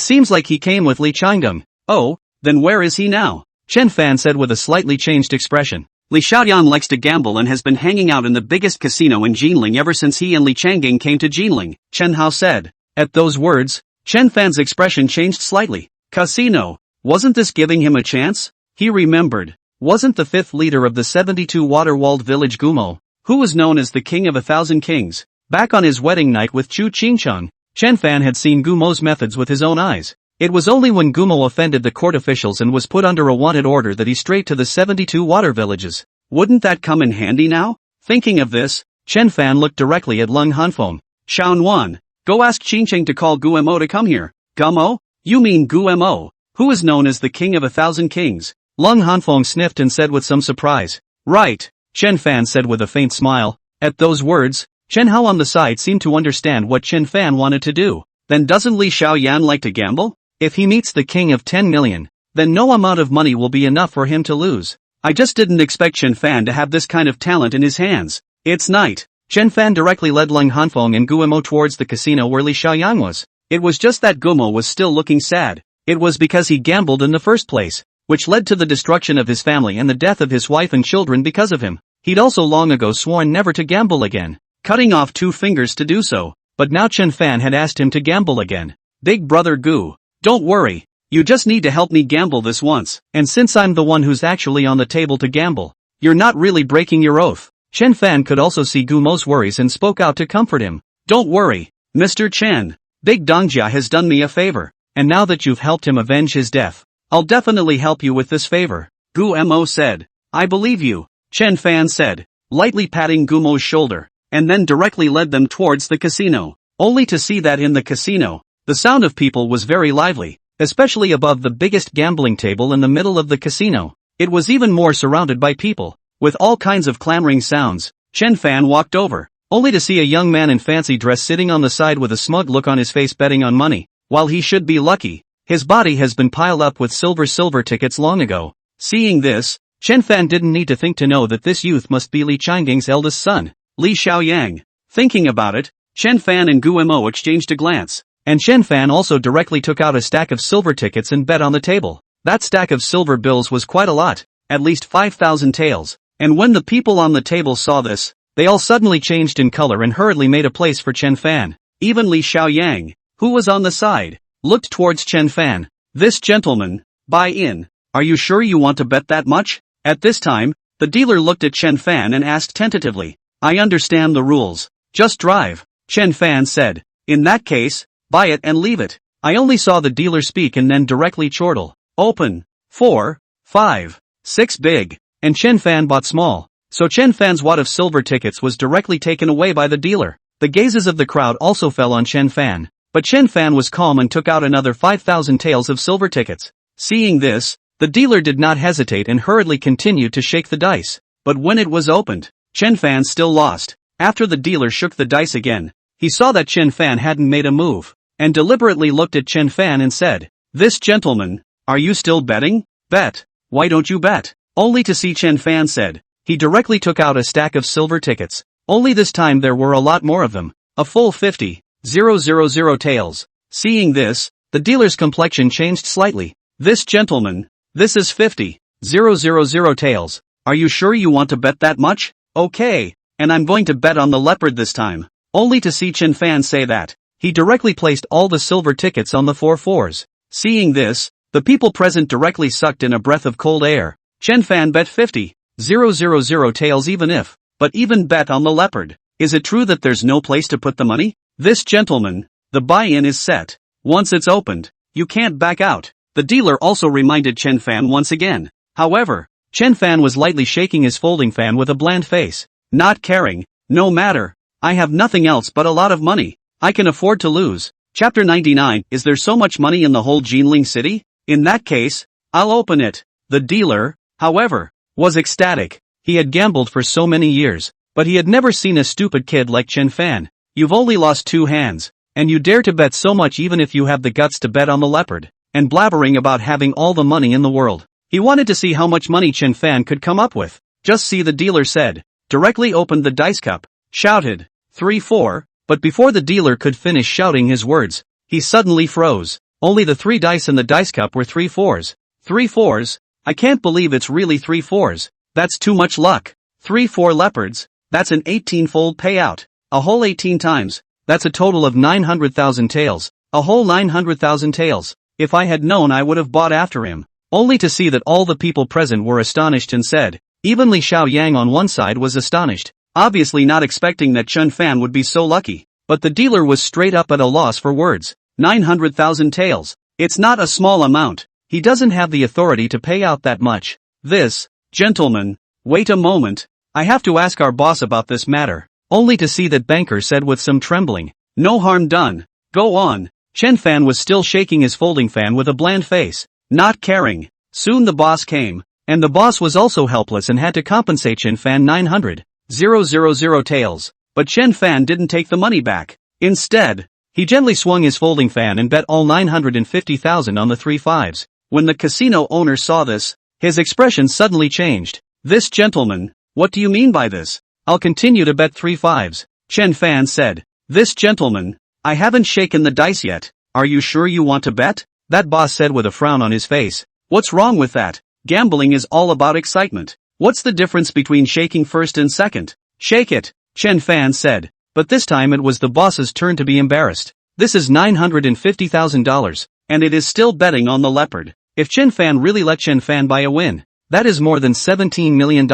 [SPEAKER 1] seems like he came with Li Changgeng. Oh, then where is he now? Chen Fan said with a slightly changed expression. Li Xiaoyan likes to gamble and has been hanging out in the biggest casino in Jinling ever since he and Li Changgeng came to Jinling, Chen Hao said. At those words, Chen Fan's expression changed slightly. Casino. Wasn't this giving him a chance? He remembered. Wasn't the fifth leader of the 72 water-walled village Gumo, who was known as the King of 1,000 Kings, back on his wedding night with Chu Qingcheng? Chen Fan had seen Gumo's methods with his own eyes. It was only when Gumo offended the court officials and was put under a wanted order that he strayed to the 72 water villages. Wouldn't that come in handy now? Thinking of this, Chen Fan looked directly at Lung Hanfeng. Shaonuan, go ask Qingcheng to call Gumo to come here. Gumo? You mean Gumo, who is known as the King of 1,000 Kings? Lung Hanfeng sniffed and said with some surprise. Right, Chen Fan said with a faint smile. At those words, Chen Hao on the side seemed to understand what Chen Fan wanted to do. Then doesn't Li Xiaoyan like to gamble? If he meets the king of 10 million, then no amount of money will be enough for him to lose. I just didn't expect Chen Fan to have this kind of talent in his hands. It's night. Chen Fan directly led Lung Hanfeng and Gumo towards the casino where Li Xiaoyan was. It was just that Gumo was still looking sad. It was because he gambled in the first place, which led to the destruction of his family and the death of his wife and children because of him. He'd also long ago sworn never to gamble again, cutting off 2 fingers to do so. But now Chen Fan had asked him to gamble again. Big brother Gu, don't worry. You just need to help me gamble this once. And since I'm the one who's actually on the table to gamble, you're not really breaking your oath. Chen Fan could also see Gumo's worries and spoke out to comfort him. Don't worry, Mr. Chen. Big Dongjia has done me a favor, and now that you've helped him avenge his death, I'll definitely help you with this favor. Gumo said. I believe you, Chen Fan said, lightly patting Gumo's shoulder, and then directly led them towards the casino, only to see that in the casino, the sound of people was very lively, especially above the biggest gambling table in the middle of the casino. It was even more surrounded by people, with all kinds of clamoring sounds. Chen Fan walked over, only to see a young man in fancy dress sitting on the side with a smug look on his face betting on money. While he should be lucky, his body has been piled up with silver tickets long ago. Seeing this, Chen Fan didn't need to think to know that this youth must be Li Qiangging's eldest son, Li Xiaoyang. Thinking about it, Chen Fan and Gumo exchanged a glance. And Chen Fan also directly took out a stack of silver tickets and bet on the table. That stack of silver bills was quite a lot, at least 5,000 taels. And when the people on the table saw this, they all suddenly changed in color and hurriedly made a place for Chen Fan. Even Li Xiaoyang, who was on the side, looked towards Chen Fan. This gentleman, buy in. Are you sure you want to bet that much? At this time, the dealer looked at Chen Fan and asked tentatively. I understand the rules. Just drive, Chen Fan said. In that case, buy it and leave it. I only saw the dealer speak and then directly chortle. Open. 4, 5, 6 big. And Chen Fan bought small. So Chen Fan's wad of silver tickets was directly taken away by the dealer. The gazes of the crowd also fell on Chen Fan. But Chen Fan was calm and took out another 5,000 taels of silver tickets. Seeing this, the dealer did not hesitate and hurriedly continued to shake the dice. But when it was opened, Chen Fan still lost. After the dealer shook the dice again, he saw that Chen Fan hadn't made a move, and deliberately looked at Chen Fan and said, This gentleman, are you still betting? Bet. Why don't you bet? Only to see Chen Fan said. He directly took out a stack of silver tickets. Only this time there were a lot more of them. A full 50,000 taels. Seeing this, the dealer's complexion changed slightly. This gentleman, this is 50,000 taels. Are you sure you want to bet that much? Okay, and I'm going to bet on the leopard this time. Only to see Chen Fan say that. He directly placed all the silver tickets on the 4 fours. Seeing this, the people present directly sucked in a breath of cold air. Chen Fan bet 50,000 taels but even bet on the leopard. Is it true that there's no place to put the money? This gentleman, the buy-in is set. Once it's opened, you can't back out. The dealer also reminded Chen Fan once again. However, Chen Fan was lightly shaking his folding fan with a bland face. Not caring. No matter. I have nothing else but a lot of money. I can afford to lose. Chapter 99. Is there so much money in the whole Jinling city? In that case, I'll open it. The dealer, however, was ecstatic. He had gambled for so many years, but he had never seen a stupid kid like Chen Fan. You've only lost 2 hands, and you dare to bet so much even if you have the guts to bet on the leopard, and blabbering about having all the money in the world. He wanted to see how much money Chen Fan could come up with. Just see, the dealer said. Directly opened the dice cup, shouted, 3-4, but before the dealer could finish shouting his words, he suddenly froze. Only the 3 dice in the dice cup were 3 fours. 3 fours? I can't believe it's really 3 fours. That's too much luck. 3-4 leopards, that's an 18-fold payout. A whole 18 times, that's a total of 900,000 taels. A whole 900,000 taels. If I had known I would have bought after him. Only to see that all the people present were astonished and said, even Li Xiaoyang on one side was astonished, obviously not expecting that Chen Fan would be so lucky. But the dealer was straight up at a loss for words. 900,000 taels. It's not a small amount. He doesn't have the authority to pay out that much. This, gentlemen, wait a moment. I have to ask our boss about this matter. Only to see that banker said with some trembling, no harm done. Go on. Chen Fan was still shaking his folding fan with a bland face, not caring. Soon the boss came, and the boss was also helpless and had to compensate Chen Fan 900,000 taels. But Chen Fan didn't take the money back. Instead, he gently swung his folding fan and bet all 950,000 on the 3 fives. When the casino owner saw this, his expression suddenly changed. This gentleman, what do you mean by this? I'll continue to bet 3 fives, Chen Fan said. This gentleman, I haven't shaken the dice yet. Are you sure you want to bet? That boss said with a frown on his face. What's wrong with that? Gambling is all about excitement. What's the difference between shaking first and second? Shake it, Chen Fan said. But this time it was the boss's turn to be embarrassed. This is $950,000, and it is still betting on the leopard. If Chen Fan really let Chen Fan buy a win, that is more than $17 million.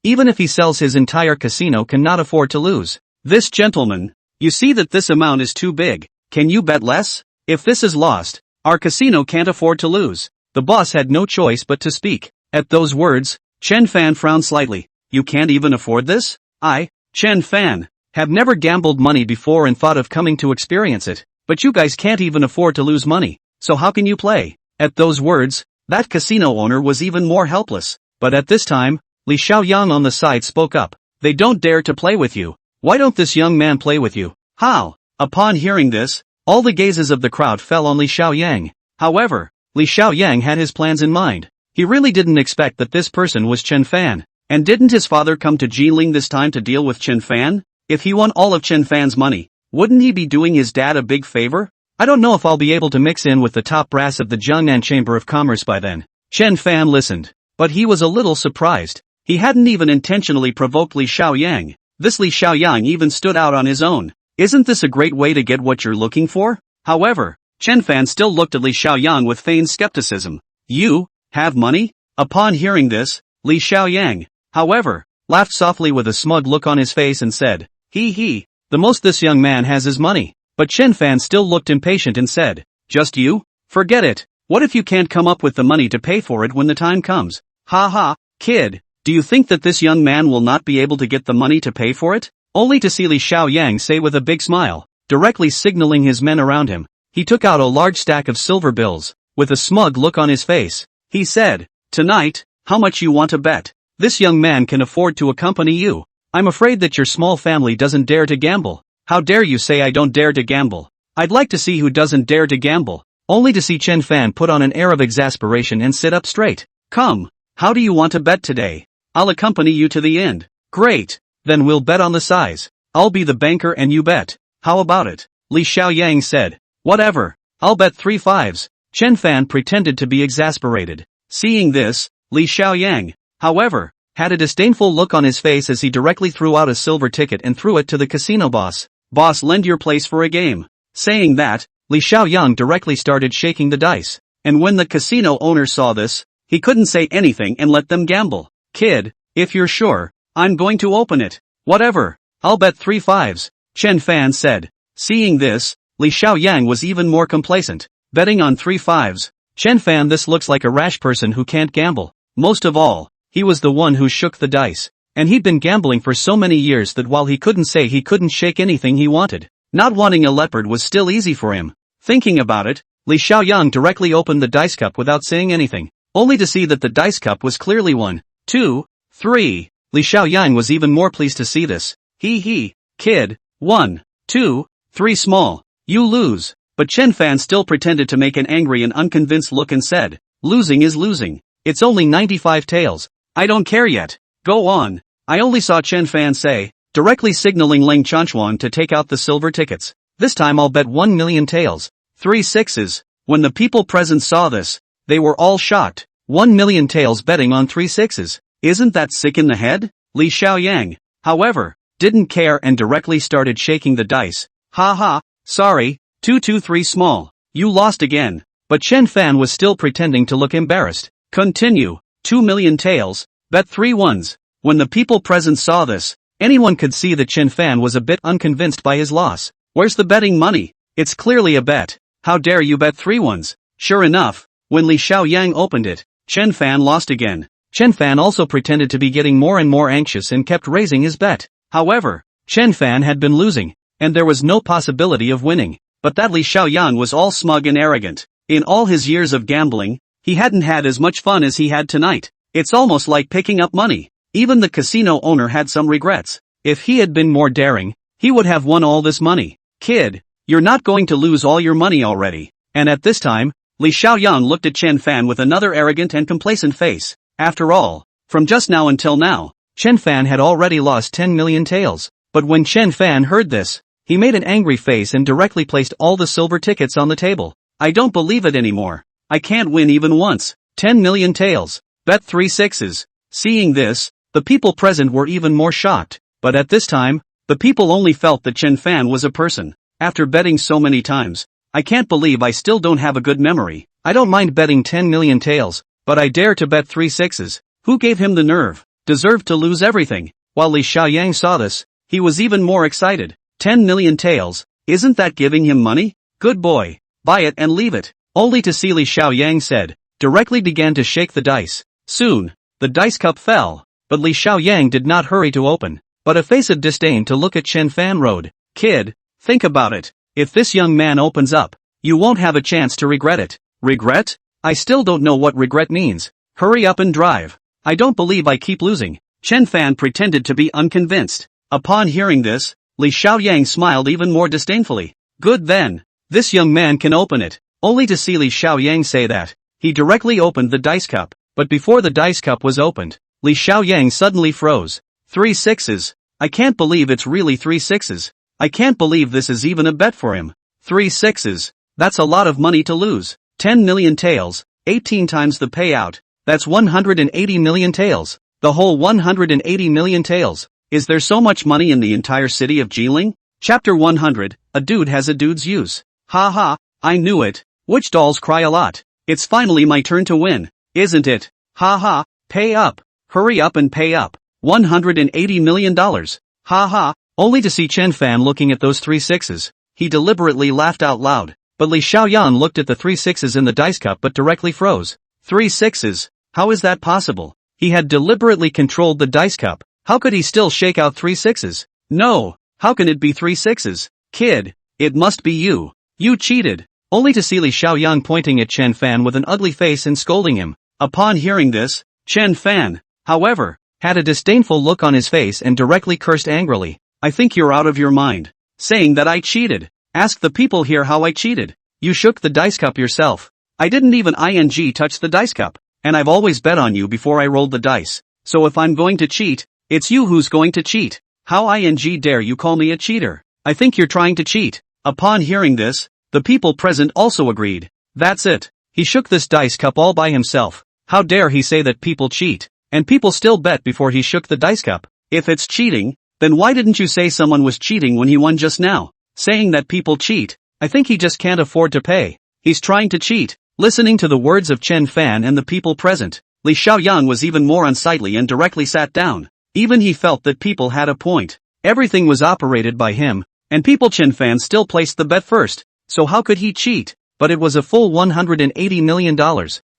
[SPEAKER 1] Even if he sells his entire casino cannot afford to lose. This gentleman, you see that this amount is too big. Can you bet less? If this is lost, our casino can't afford to lose. The boss had no choice but to speak. At those words, Chen Fan frowned slightly. You can't even afford this? I, Chen Fan, have never gambled money before and thought of coming to experience it. But you guys can't even afford to lose money. So how can you play? At those words, that casino owner was even more helpless. But at this time, Li Xiaoyang on the side spoke up. They don't dare to play with you. Why don't this young man play with you? How? Upon hearing this, all the gazes of the crowd fell on Li Xiaoyang. However, Li Xiaoyang had his plans in mind. He really didn't expect that this person was Chen Fan. And didn't his father come to Jiling this time to deal with Chen Fan? If he won all of Chen Fan's money, wouldn't he be doing his dad a big favor? I don't know if I'll be able to mix in with the top brass of the Jiangnan Chamber of Commerce by then. Chen Fan listened. But he was a little surprised. He hadn't even intentionally provoked Li Xiaoyang. This Li Xiaoyang even stood out on his own. Isn't this a great way to get what you're looking for? However, Chen Fan still looked at Li Xiaoyang with feigned skepticism. You have money? Upon hearing this, Li Xiaoyang, however, laughed softly with a smug look on his face and said, he, the most this young man has is money. But Chen Fan still looked impatient and said, just you? Forget it. What if you can't come up with the money to pay for it when the time comes? Ha ha, kid, do you think that this young man will not be able to get the money to pay for it? Only to see Li Xiaoyang say with a big smile, directly signaling his men around him. He took out a large stack of silver bills. With a smug look on his face, he said, tonight, how much you want to bet? This young man can afford to accompany you. I'm afraid that your small family doesn't dare to gamble. How dare you say I don't dare to gamble? I'd like to see who doesn't dare to gamble. Only to see Chen Fan put on an air of exasperation and sit up straight. Come, how do you want to bet today? I'll accompany you to the end. Great, then we'll bet on the size. I'll be the banker and you bet. How about it? Li Xiaoyang said. Whatever, I'll bet 3 fives. Chen Fan pretended to be exasperated. Seeing this, Li Xiaoyang, however, had a disdainful look on his face as he directly threw out a silver ticket and threw it to the casino boss. Boss, lend your place for a game. Saying that, Li Xiaoyang directly started shaking the dice. And when the casino owner saw this, he couldn't say anything and let them gamble. Kid, if you're sure, I'm going to open it. Whatever, I'll bet 3 fives, Chen Fan said. Seeing this, Li Xiaoyang was even more complacent. Betting on 3 fives. Chen Fan, this looks like a rash person who can't gamble. Most of all, he was the one who shook the dice. And he'd been gambling for so many years that while he couldn't say he couldn't shake anything he wanted, not wanting a leopard was still easy for him. Thinking about it, Li Xiaoyang directly opened the dice cup without saying anything, only to see that the dice cup was clearly 1, 2, 3. Li Xiaoyang was even more pleased to see this. He, kid, 1, 2, 3 small. You lose. But Chen Fan still pretended to make an angry and unconvinced look and said, losing is losing. It's only 95 taels. I don't care yet. Go on. I only saw Chen Fan say, directly signaling Leng Chanchuan to take out the silver tickets. This time I'll bet 1 million taels. 3 sixes. When the people present saw this, they were all shocked. 1 million taels betting on 3 sixes. Isn't that sick in the head? Li Xiaoyang, however, didn't care and directly started shaking the dice. Ha ha, sorry, 223 small. You lost again. But Chen Fan was still pretending to look embarrassed. Continue. 2 million taels. Bet 3 ones. When the people present saw this, anyone could see that Chen Fan was a bit unconvinced by his loss. Where's the betting money? It's clearly a bet. How dare you bet 3 ones? Sure enough, when Li Xiaoyang opened it, Chen Fan lost again. Chen Fan also pretended to be getting more and more anxious and kept raising his bet. However, Chen Fan had been losing, and there was no possibility of winning. But that Li Xiaoyang was all smug and arrogant. In all his years of gambling, he hadn't had as much fun as he had tonight. It's almost like picking up money. Even the casino owner had some regrets. If he had been more daring, he would have won all this money. Kid, you're not going to lose all your money already. And at this time, Li Xiaoyang looked at Chen Fan with another arrogant and complacent face. After all, from just now until now, Chen Fan had already lost 10 million taels. But when Chen Fan heard this, he made an angry face and directly placed all the silver tickets on the table. I don't believe it anymore. I can't win even once. 10 million taels. Bet 3 sixes. Seeing this, the people present were even more shocked. But at this time, the people only felt that Chen Fan was a person. After betting so many times, I can't believe I still don't have a good memory. I don't mind betting 10 million taels, but I dare to bet 3 sixes. Who gave him the nerve? Deserved to lose everything. While Li Xiaoyang saw this, he was even more excited. 10 million taels, isn't that giving him money? Good boy. Buy it and leave it. Only to see Li Xiaoyang said, directly began to shake the dice. Soon, the dice cup fell, but Li Xiaoyang did not hurry to open, but a face of disdain to look at Chen Fan rode. Kid, think about it. If this young man opens up, you won't have a chance to regret it. Regret? I still don't know what regret means. Hurry up and drive. I don't believe I keep losing. Chen Fan pretended to be unconvinced. Upon hearing this, Li Xiaoyang smiled even more disdainfully. Good then. This young man can open it. Only to see Li Xiaoyang say that, he directly opened the dice cup. But before the dice cup was opened, Li Xiaoyang suddenly froze. 3 sixes. I can't believe it's really 3 sixes. I can't believe this is even a bet for him. 3 sixes. That's a lot of money to lose. 10 million taels, 18 times the payout. That's 180 million taels. The whole 180 million taels. Is there so much money in the entire city of Jiling? Chapter 100, A Dude Has a Dude's Use. Ha ha, I knew it. Witch dolls cry a lot. It's finally my turn to win, isn't it? Ha ha, pay up. Hurry up and pay up. $180 million. Ha ha, only to see Chen Fan looking at those 3 sixes. He deliberately laughed out loud, but Li Xiaoyan looked at the 3 sixes in the dice cup but directly froze. 3 sixes? How is that possible? He had deliberately controlled the dice cup. How could he still shake out 3 sixes? No, how can it be 3 sixes? Kid, it must be you. You cheated. Only to see Li Xiaoyan pointing at Chen Fan with an ugly face and scolding him. Upon hearing this, Chen Fan, however, had a disdainful look on his face and directly cursed angrily. I think you're out of your mind. Saying that I cheated. Ask the people here how I cheated. You shook the dice cup yourself. I didn't even touch the dice cup. And I've always bet on you before I rolled the dice. So if I'm going to cheat, it's you who's going to cheat. How dare you call me a cheater? I think you're trying to cheat. Upon hearing this, the people present also agreed. That's it. He shook this dice cup all by himself. How dare he say that people cheat? And people still bet before he shook the dice cup. If it's cheating, then why didn't you say someone was cheating when he won just now? Saying that people cheat, I think he just can't afford to pay. He's trying to cheat. Listening to the words of Chen Fan and the people present, Li Xiaoyan was even more unsightly and directly sat down. Even he felt that people had a point. Everything was operated by him, and people Chen Fan still placed the bet first, so how could he cheat? But it was a full $180 million.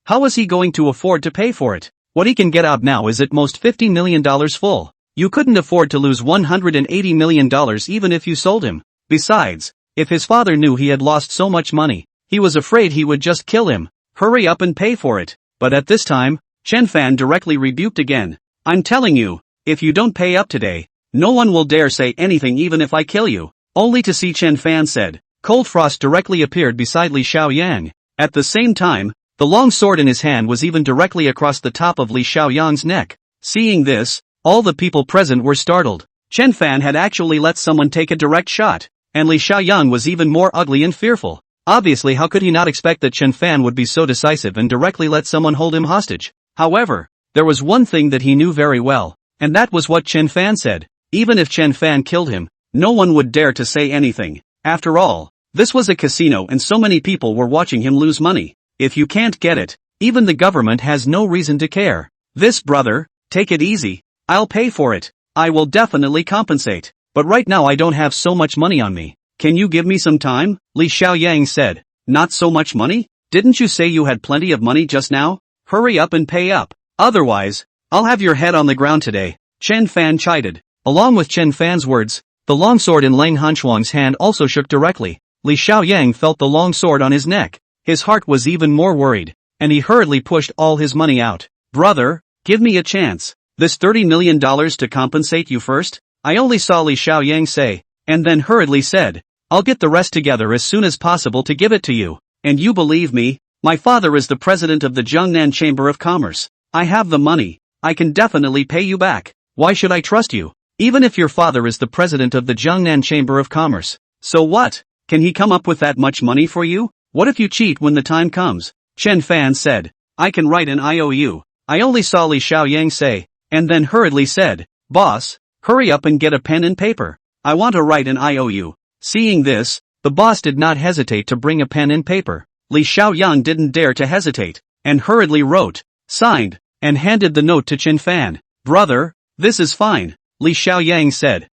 [SPEAKER 1] How was he going to afford to pay for it? What he can get out now is at most $50 million full. You couldn't afford to lose $180 million even if you sold him. Besides, if his father knew he had lost so much money, he was afraid he would just kill him. Hurry up and pay for it. But at this time, Chen Fan directly rebuked again. I'm telling you, if you don't pay up today, no one will dare say anything even if I kill you. Only to see Chen Fan said. Cold frost directly appeared beside Li Xiaoyang. At the same time, the long sword in his hand was even directly across the top of Li Xiaoyang's neck. Seeing this, all the people present were startled. Chen Fan had actually let someone take a direct shot, and Li Xiaoyang was even more ugly and fearful. Obviously, how could he not expect that Chen Fan would be so decisive and directly let someone hold him hostage? However, there was one thing that he knew very well, and that was what Chen Fan said. Even if Chen Fan killed him, no one would dare to say anything. After all, This was a casino and so many people were watching him lose money. If you can't get it, even the government has no reason to care. This brother, take it easy. I'll pay for it. I will definitely compensate. But right now I don't have so much money on me. Can you give me some time? Li Xiaoyang said. Not so much money? Didn't you say you had plenty of money just now? Hurry up and pay up. Otherwise, I'll have your head on the ground today. Chen Fan chided. Along with Chen Fan's words, the longsword in Lang Hanchuang's hand also shook directly. Li Xiaoyang felt the long sword on his neck. His heart was even more worried, and he hurriedly pushed all his money out. Brother, give me a chance. This $30 million to compensate you first? I only saw Li Xiaoyang say, and then hurriedly said, I'll get the rest together as soon as possible to give it to you. And you believe me? My father is the president of the Jiangnan Chamber of Commerce. I have the money. I can definitely pay you back. Why should I trust you? Even if your father is the president of the Jiangnan Chamber of Commerce. So what? Can he come up with that much money for you? What if you cheat when the time comes? Chen Fan said. I can write an IOU. I only saw Li Xiaoyang say, and then hurriedly said, Boss, hurry up and get a pen and paper. I want to write an IOU. Seeing this, the boss did not hesitate to bring a pen and paper. Li Xiaoyang didn't dare to hesitate, and hurriedly wrote, signed, and handed the note to Chen Fan. Brother, this is fine, Li Xiaoyang said.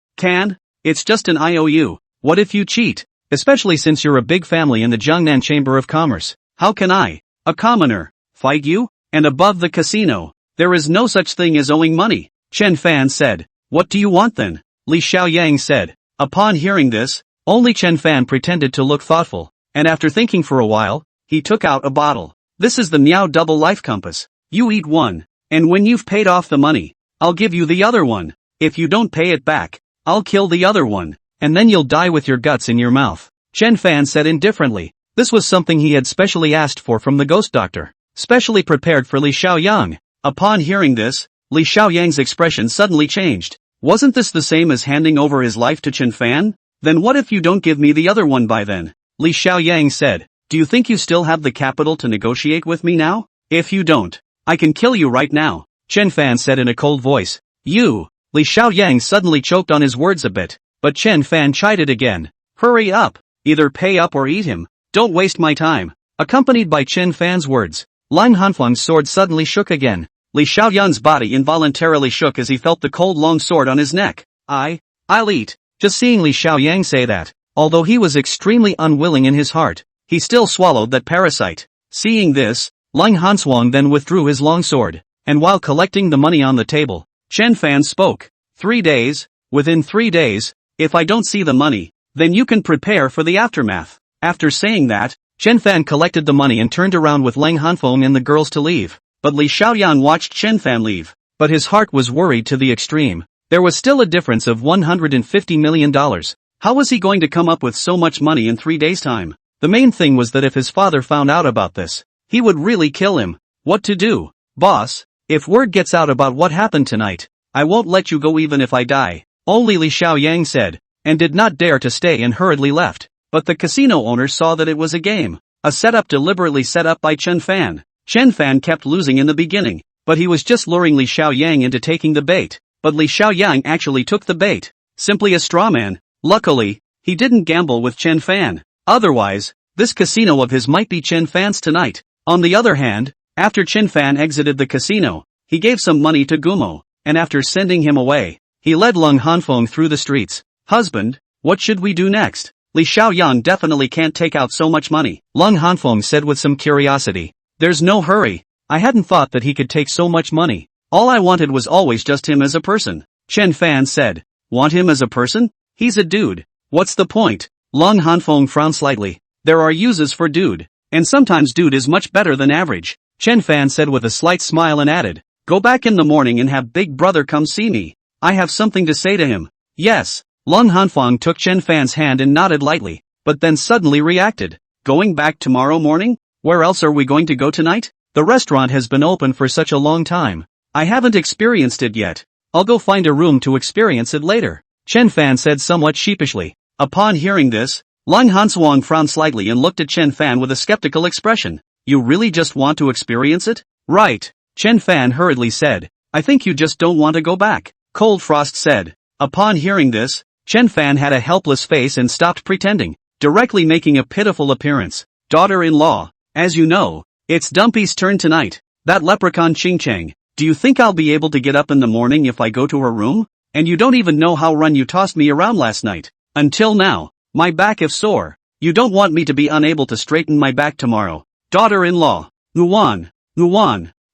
[SPEAKER 1] It's just an IOU. What if you cheat? Especially since you're a big family in the Jiangnan Chamber of Commerce. How can I, a commoner, fight you? And above the casino, there is no such thing as owing money. Chen Fan said. What do you want then? Li Xiaoyang said. Upon hearing this, only Chen Fan pretended to look thoughtful, and after thinking for a while, he took out a bottle. This is the Miao Double Life Compass. You eat one, and when you've paid off the money, I'll give you the other one. If you don't pay it back, I'll kill the other one, and then you'll die with your guts in your mouth. Chen Fan said indifferently. This was something he had specially asked for from the ghost doctor, specially prepared for Li Xiaoyang. Upon hearing this, Li Xiaoyang's expression suddenly changed. Wasn't this the same as handing over his life to Chen Fan? Then what if you don't give me the other one by then? Li Xiaoyang said. Do you think you still have the capital to negotiate with me now? If you don't, I can kill you right now, Chen Fan said in a cold voice. You! Li Xiaoyang suddenly choked on his words a bit, but Chen Fan chided again. Hurry up! Either pay up or eat him. Don't waste my time. Accompanied by Chen Fan's words, Lang Hanfeng's sword suddenly shook again. Li Xiaoyang's body involuntarily shook as he felt the cold long sword on his neck. I'll eat. Just seeing Li Xiaoyang say that, although he was extremely unwilling in his heart, he still swallowed that parasite. Seeing this, Lang Hanswang then withdrew his longsword, and while collecting the money on the table, Chen Fan spoke. 3 days, within 3 days, if I don't see the money, then you can prepare for the aftermath. After saying that, Chen Fan collected the money and turned around with Lang Hanfeng and the girls to leave. But Li Xiaoyang watched Chen Fan leave. But his heart was worried to the extreme. There was still a difference of $150 million. How was he going to come up with so much money in 3 days' time? The main thing was that if his father found out about this, he would really kill him. What to do? Boss, if word gets out about what happened tonight, I won't let you go even if I die. Only Li Xiaoyang said, and did not dare to stay and hurriedly left. But the casino owner saw that it was a game. A setup deliberately set up by Chen Fan. Chen Fan kept losing in the beginning, but he was just luring Li Xiaoyang into taking the bait. But Li Xiaoyang actually took the bait. Simply a straw man. Luckily, he didn't gamble with Chen Fan. Otherwise, this casino of his might be Chen Fan's tonight. On the other hand, after Chen Fan exited the casino, he gave some money to Gumo, and after sending him away, he led Lang Hanfeng through the streets. Husband, what should we do next? Li Xiaoyang definitely can't take out so much money, Lang Hanfeng said with some curiosity. There's no hurry. I hadn't thought that he could take so much money. All I wanted was always just him as a person. Chen Fan said. Want him as a person? He's a dude. What's the point? Lang Hanfeng frowned slightly. There are uses for dude. And sometimes dude is much better than average. Chen Fan said with a slight smile and added. Go back in the morning and have big brother come see me. I have something to say to him. Yes. Lang Hanfeng took Chen Fan's hand and nodded lightly, but then suddenly reacted. Going back tomorrow morning? Where else are we going to go tonight? The restaurant has been open for such a long time. I haven't experienced it yet. I'll go find a room to experience it later, Chen Fan said somewhat sheepishly. Upon hearing this, Lang Hanswang frowned slightly and looked at Chen Fan with a skeptical expression. You really just want to experience it? Right, Chen Fan hurriedly said. I think you just don't want to go back, Cold Frost said. Upon hearing this, Chen Fan had a helpless face and stopped pretending. directly making a pitiful appearance. Daughter-in-law, as you know, it's Dumpy's turn tonight. That leprechaun Ching-Chang. Do you think I'll be able to get up in the morning if I go to her room? And you don't even know how you tossed me around last night. Until now, my back is sore. You don't want me to be unable to straighten my back tomorrow. Daughter-in-law. Luan.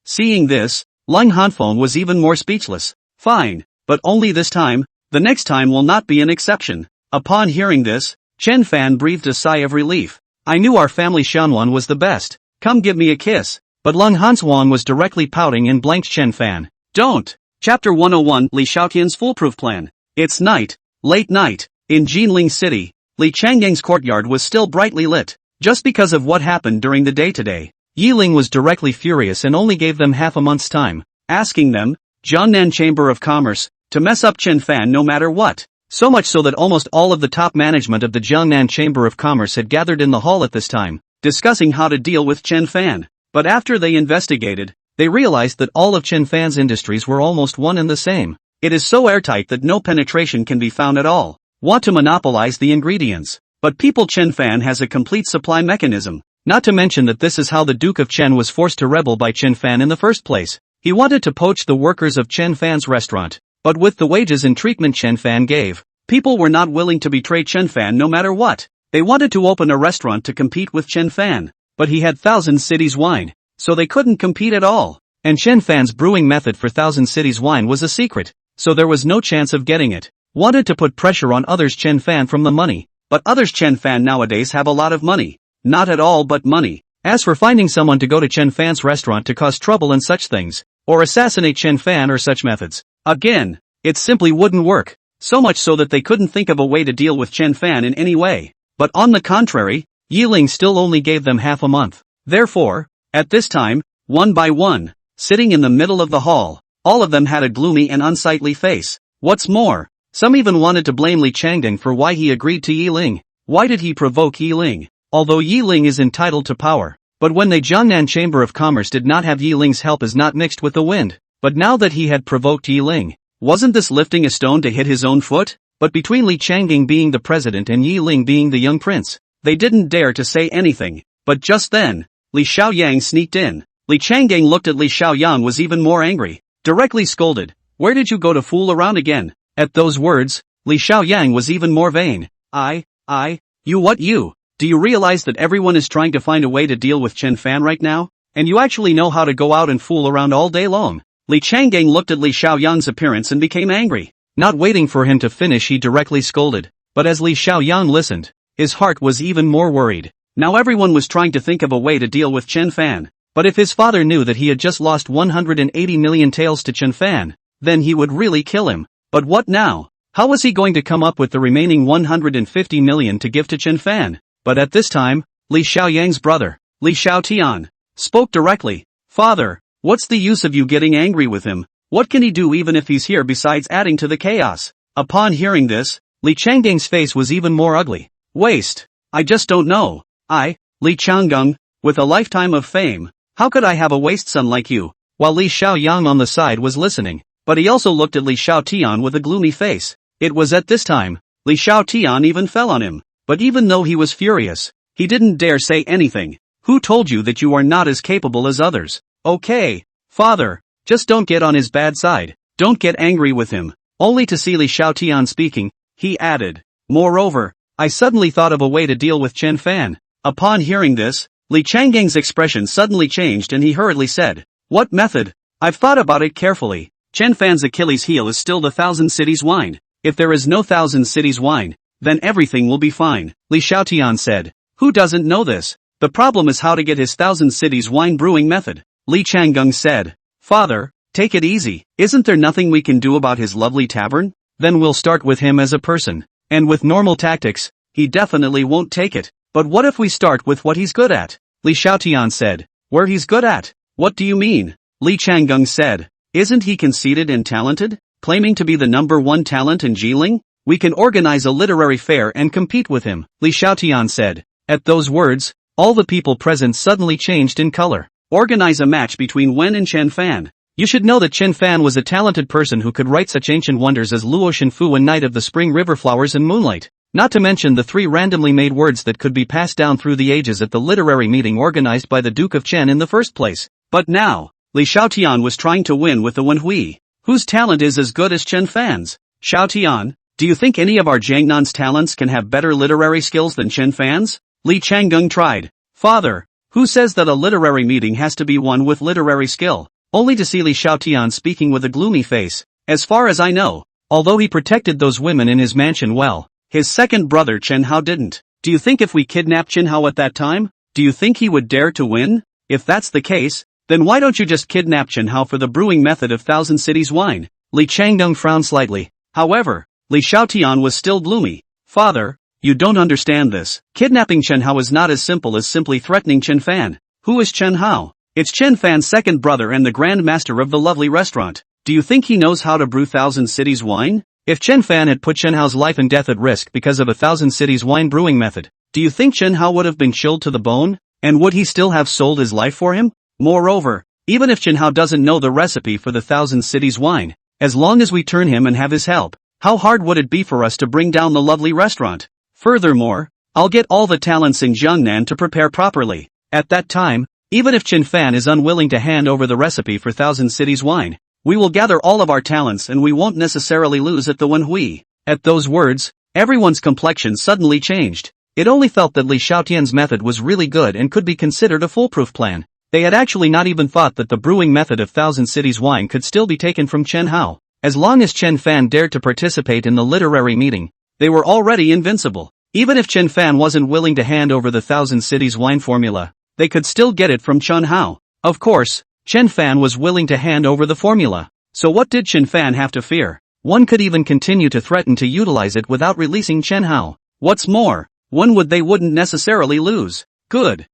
[SPEAKER 1] Seeing this, Lung Hanfeng was even more speechless. Fine, but only this time. The next time will not be an exception. Upon hearing this, Chen Fan breathed a sigh of relief. I knew our family Xianwan was the best. Come give me a kiss. But Lung Hanfeng was directly pouting and blanked Chen Fan. Don't. Chapter 101 Li Xiaotian's Foolproof Plan. It's night, late night, in Jinling City. Li Changgang's courtyard was still brightly lit. Just because of what happened during the day today, Yiling was directly furious and only gave them half a month's time, asking them, Jiangnan Chamber of Commerce, to mess up Chen Fan no matter what. So much so that almost all of the top management of the Jiangnan Chamber of Commerce had gathered in the hall at this time, discussing how to deal with Chen Fan. But after they investigated, they realized that all of Chen Fan's industries were almost one and the same. It is so airtight that no penetration can be found at all. Want to monopolize the ingredients. But people Chen Fan has a complete supply mechanism. Not to mention that this is how the Duke of Chen was forced to rebel by Chen Fan in the first place. He wanted to poach the workers of Chen Fan's restaurant. But with the wages and treatment Chen Fan gave, people were not willing to betray Chen Fan no matter what. They wanted to open a restaurant to compete with Chen Fan. But he had Thousand Cities wine, so they couldn't compete at all. And Chen Fan's brewing method for Thousand Cities wine was a secret, so there was no chance of getting it. Wanted to put pressure on others Chen Fan from the money. But others Chen Fan nowadays have a lot of money. Not at all but money. As for finding someone to go to Chen Fan's restaurant to cause trouble and such things, or assassinate Chen Fan or such methods, again, it simply wouldn't work. So much so that they couldn't think of a way to deal with Chen Fan in any way. But on the contrary, Yiling still only gave them half a month. Therefore, at this time, one by one, sitting in the middle of the hall, all of them had a gloomy and unsightly face. What's more, some even wanted to blame Li Changding for why he agreed to Yiling. Why did he provoke Yiling? Although Yiling is entitled to power. But when the Jiangnan Chamber of Commerce did not have Yiling's help is not mixed with the wind. But now that he had provoked Yiling, wasn't this lifting a stone to hit his own foot? But between Li Changding being the president and Yiling being the young prince, they didn't dare to say anything. But just then, Li Xiaoyang sneaked in. Li Changding looked at Li Xiaoyang was even more angry, directly scolded. Where did you go to fool around again? At those words, Li Xiaoyang was even more vain. You? Do you realize that everyone is trying to find a way to deal with Chen Fan right now? And you actually know how to go out and fool around all day long? Li Changding looked at Li Xiaoyang's appearance and became angry. Not waiting for him to finish he directly scolded. But as Li Xiaoyang listened, his heart was even more worried. Now everyone was trying to think of a way to deal with Chen Fan. But if his father knew that he had just lost 180 million taels to Chen Fan, then he would really kill him. But what now? How was he going to come up with the remaining 150 million to give to Chen Fan? But at this time, Li Xiaoyang's brother, Li Xiaotian, spoke directly. Father, what's the use of you getting angry with him? What can he do even if he's here besides adding to the chaos? Upon hearing this, Li Changding's face was even more ugly. Waste. I just don't know. Li Changgang, with a lifetime of fame, how could I have a waste son like you? While Li Xiaoyang on the side was listening, but he also looked at Li Xiaotian with a gloomy face. It was at this time, Li Xiaotian even fell on him. But even though he was furious, he didn't dare say anything. Who told you that you are not as capable as others? Okay, father, just don't get on his bad side. Don't get angry with him. Only to see Li Xiaotian speaking, he added. Moreover, I suddenly thought of a way to deal with Chen Fan. Upon hearing this, Li Changding's expression suddenly changed and he hurriedly said, What method? I've thought about it carefully. Chen Fan's Achilles heel is still the Thousand Cities wine. If there is no Thousand Cities wine, then everything will be fine, Li Xiaotian said. Who doesn't know this? The problem is how to get his Thousand Cities wine brewing method. Li Changgang said. Father, take it easy. Isn't there nothing we can do about his lovely tavern? Then we'll start with him as a person. And with normal tactics, he definitely won't take it. But what if we start with what he's good at? Li Xiaotian said. Where he's good at? What do you mean? Li Changgang said. Isn't he conceited and talented? Claiming to be the #1 talent in Jiling? We can organize a literary fair and compete with him, Li Xiaotian said. At those words, all the people present suddenly changed in color. Organize a match between Wen and Chen Fan. You should know that Chen Fan was a talented person who could write such ancient wonders as Luo Shenfu and Night of the Spring River Flowers and Moonlight. Not to mention the 3 randomly made words that could be passed down through the ages at the literary meeting organized by the Duke of Chen in the first place. But now, Li Xiaotian was trying to win with the Wenhui, whose talent is as good as Chen Fan's. Xiaotian, do you think any of our Jiangnan's talents can have better literary skills than Chen Fan's? Li Changgung tried. Father, who says that a literary meeting has to be won with literary skill? Only to see Li Xiaotian speaking with a gloomy face. As far as I know, although he protected those women in his mansion well, his second brother Chen Hao didn't. Do you think if we kidnapped Chen Hao at that time, do you think he would dare to win? If that's the case, then why don't you just kidnap Chen Hao for the brewing method of Thousand Cities wine? Li Changdong frowned slightly. However, Li Xiaotian was still gloomy. Father, you don't understand this. Kidnapping Chen Hao is not as simple as simply threatening Chen Fan. Who is Chen Hao? It's Chen Fan's second brother and the Grand Master of the lovely restaurant. Do you think he knows how to brew Thousand Cities wine? If Chen Fan had put Chen Hao's life and death at risk because of a Thousand Cities wine brewing method, do you think Chen Hao would have been chilled to the bone? And would he still have sold his life for him? Moreover, even if Chen Hao doesn't know the recipe for the Thousand Cities wine, as long as we turn him and have his help, how hard would it be for us to bring down the lovely restaurant? Furthermore, I'll get all the talents in Jiangnan to prepare properly. At that time, even if Chen Fan is unwilling to hand over the recipe for Thousand Cities wine, we will gather all of our talents and we won't necessarily lose at the Wenhui. At those words, everyone's complexion suddenly changed. It only felt that Li Xiaotian's method was really good and could be considered a foolproof plan. They had actually not even thought that the brewing method of Thousand Cities wine could still be taken from Chen Hao. As long as Chen Fan dared to participate in the literary meeting, they were already invincible. Even if Chen Fan wasn't willing to hand over the Thousand Cities wine formula, they could still get it from Chen Hao. Of course, Chen Fan was willing to hand over the formula. So what did Chen Fan have to fear? One could even continue to threaten to utilize it without releasing Chen Hao. What's more, one would they wouldn't necessarily lose. Good.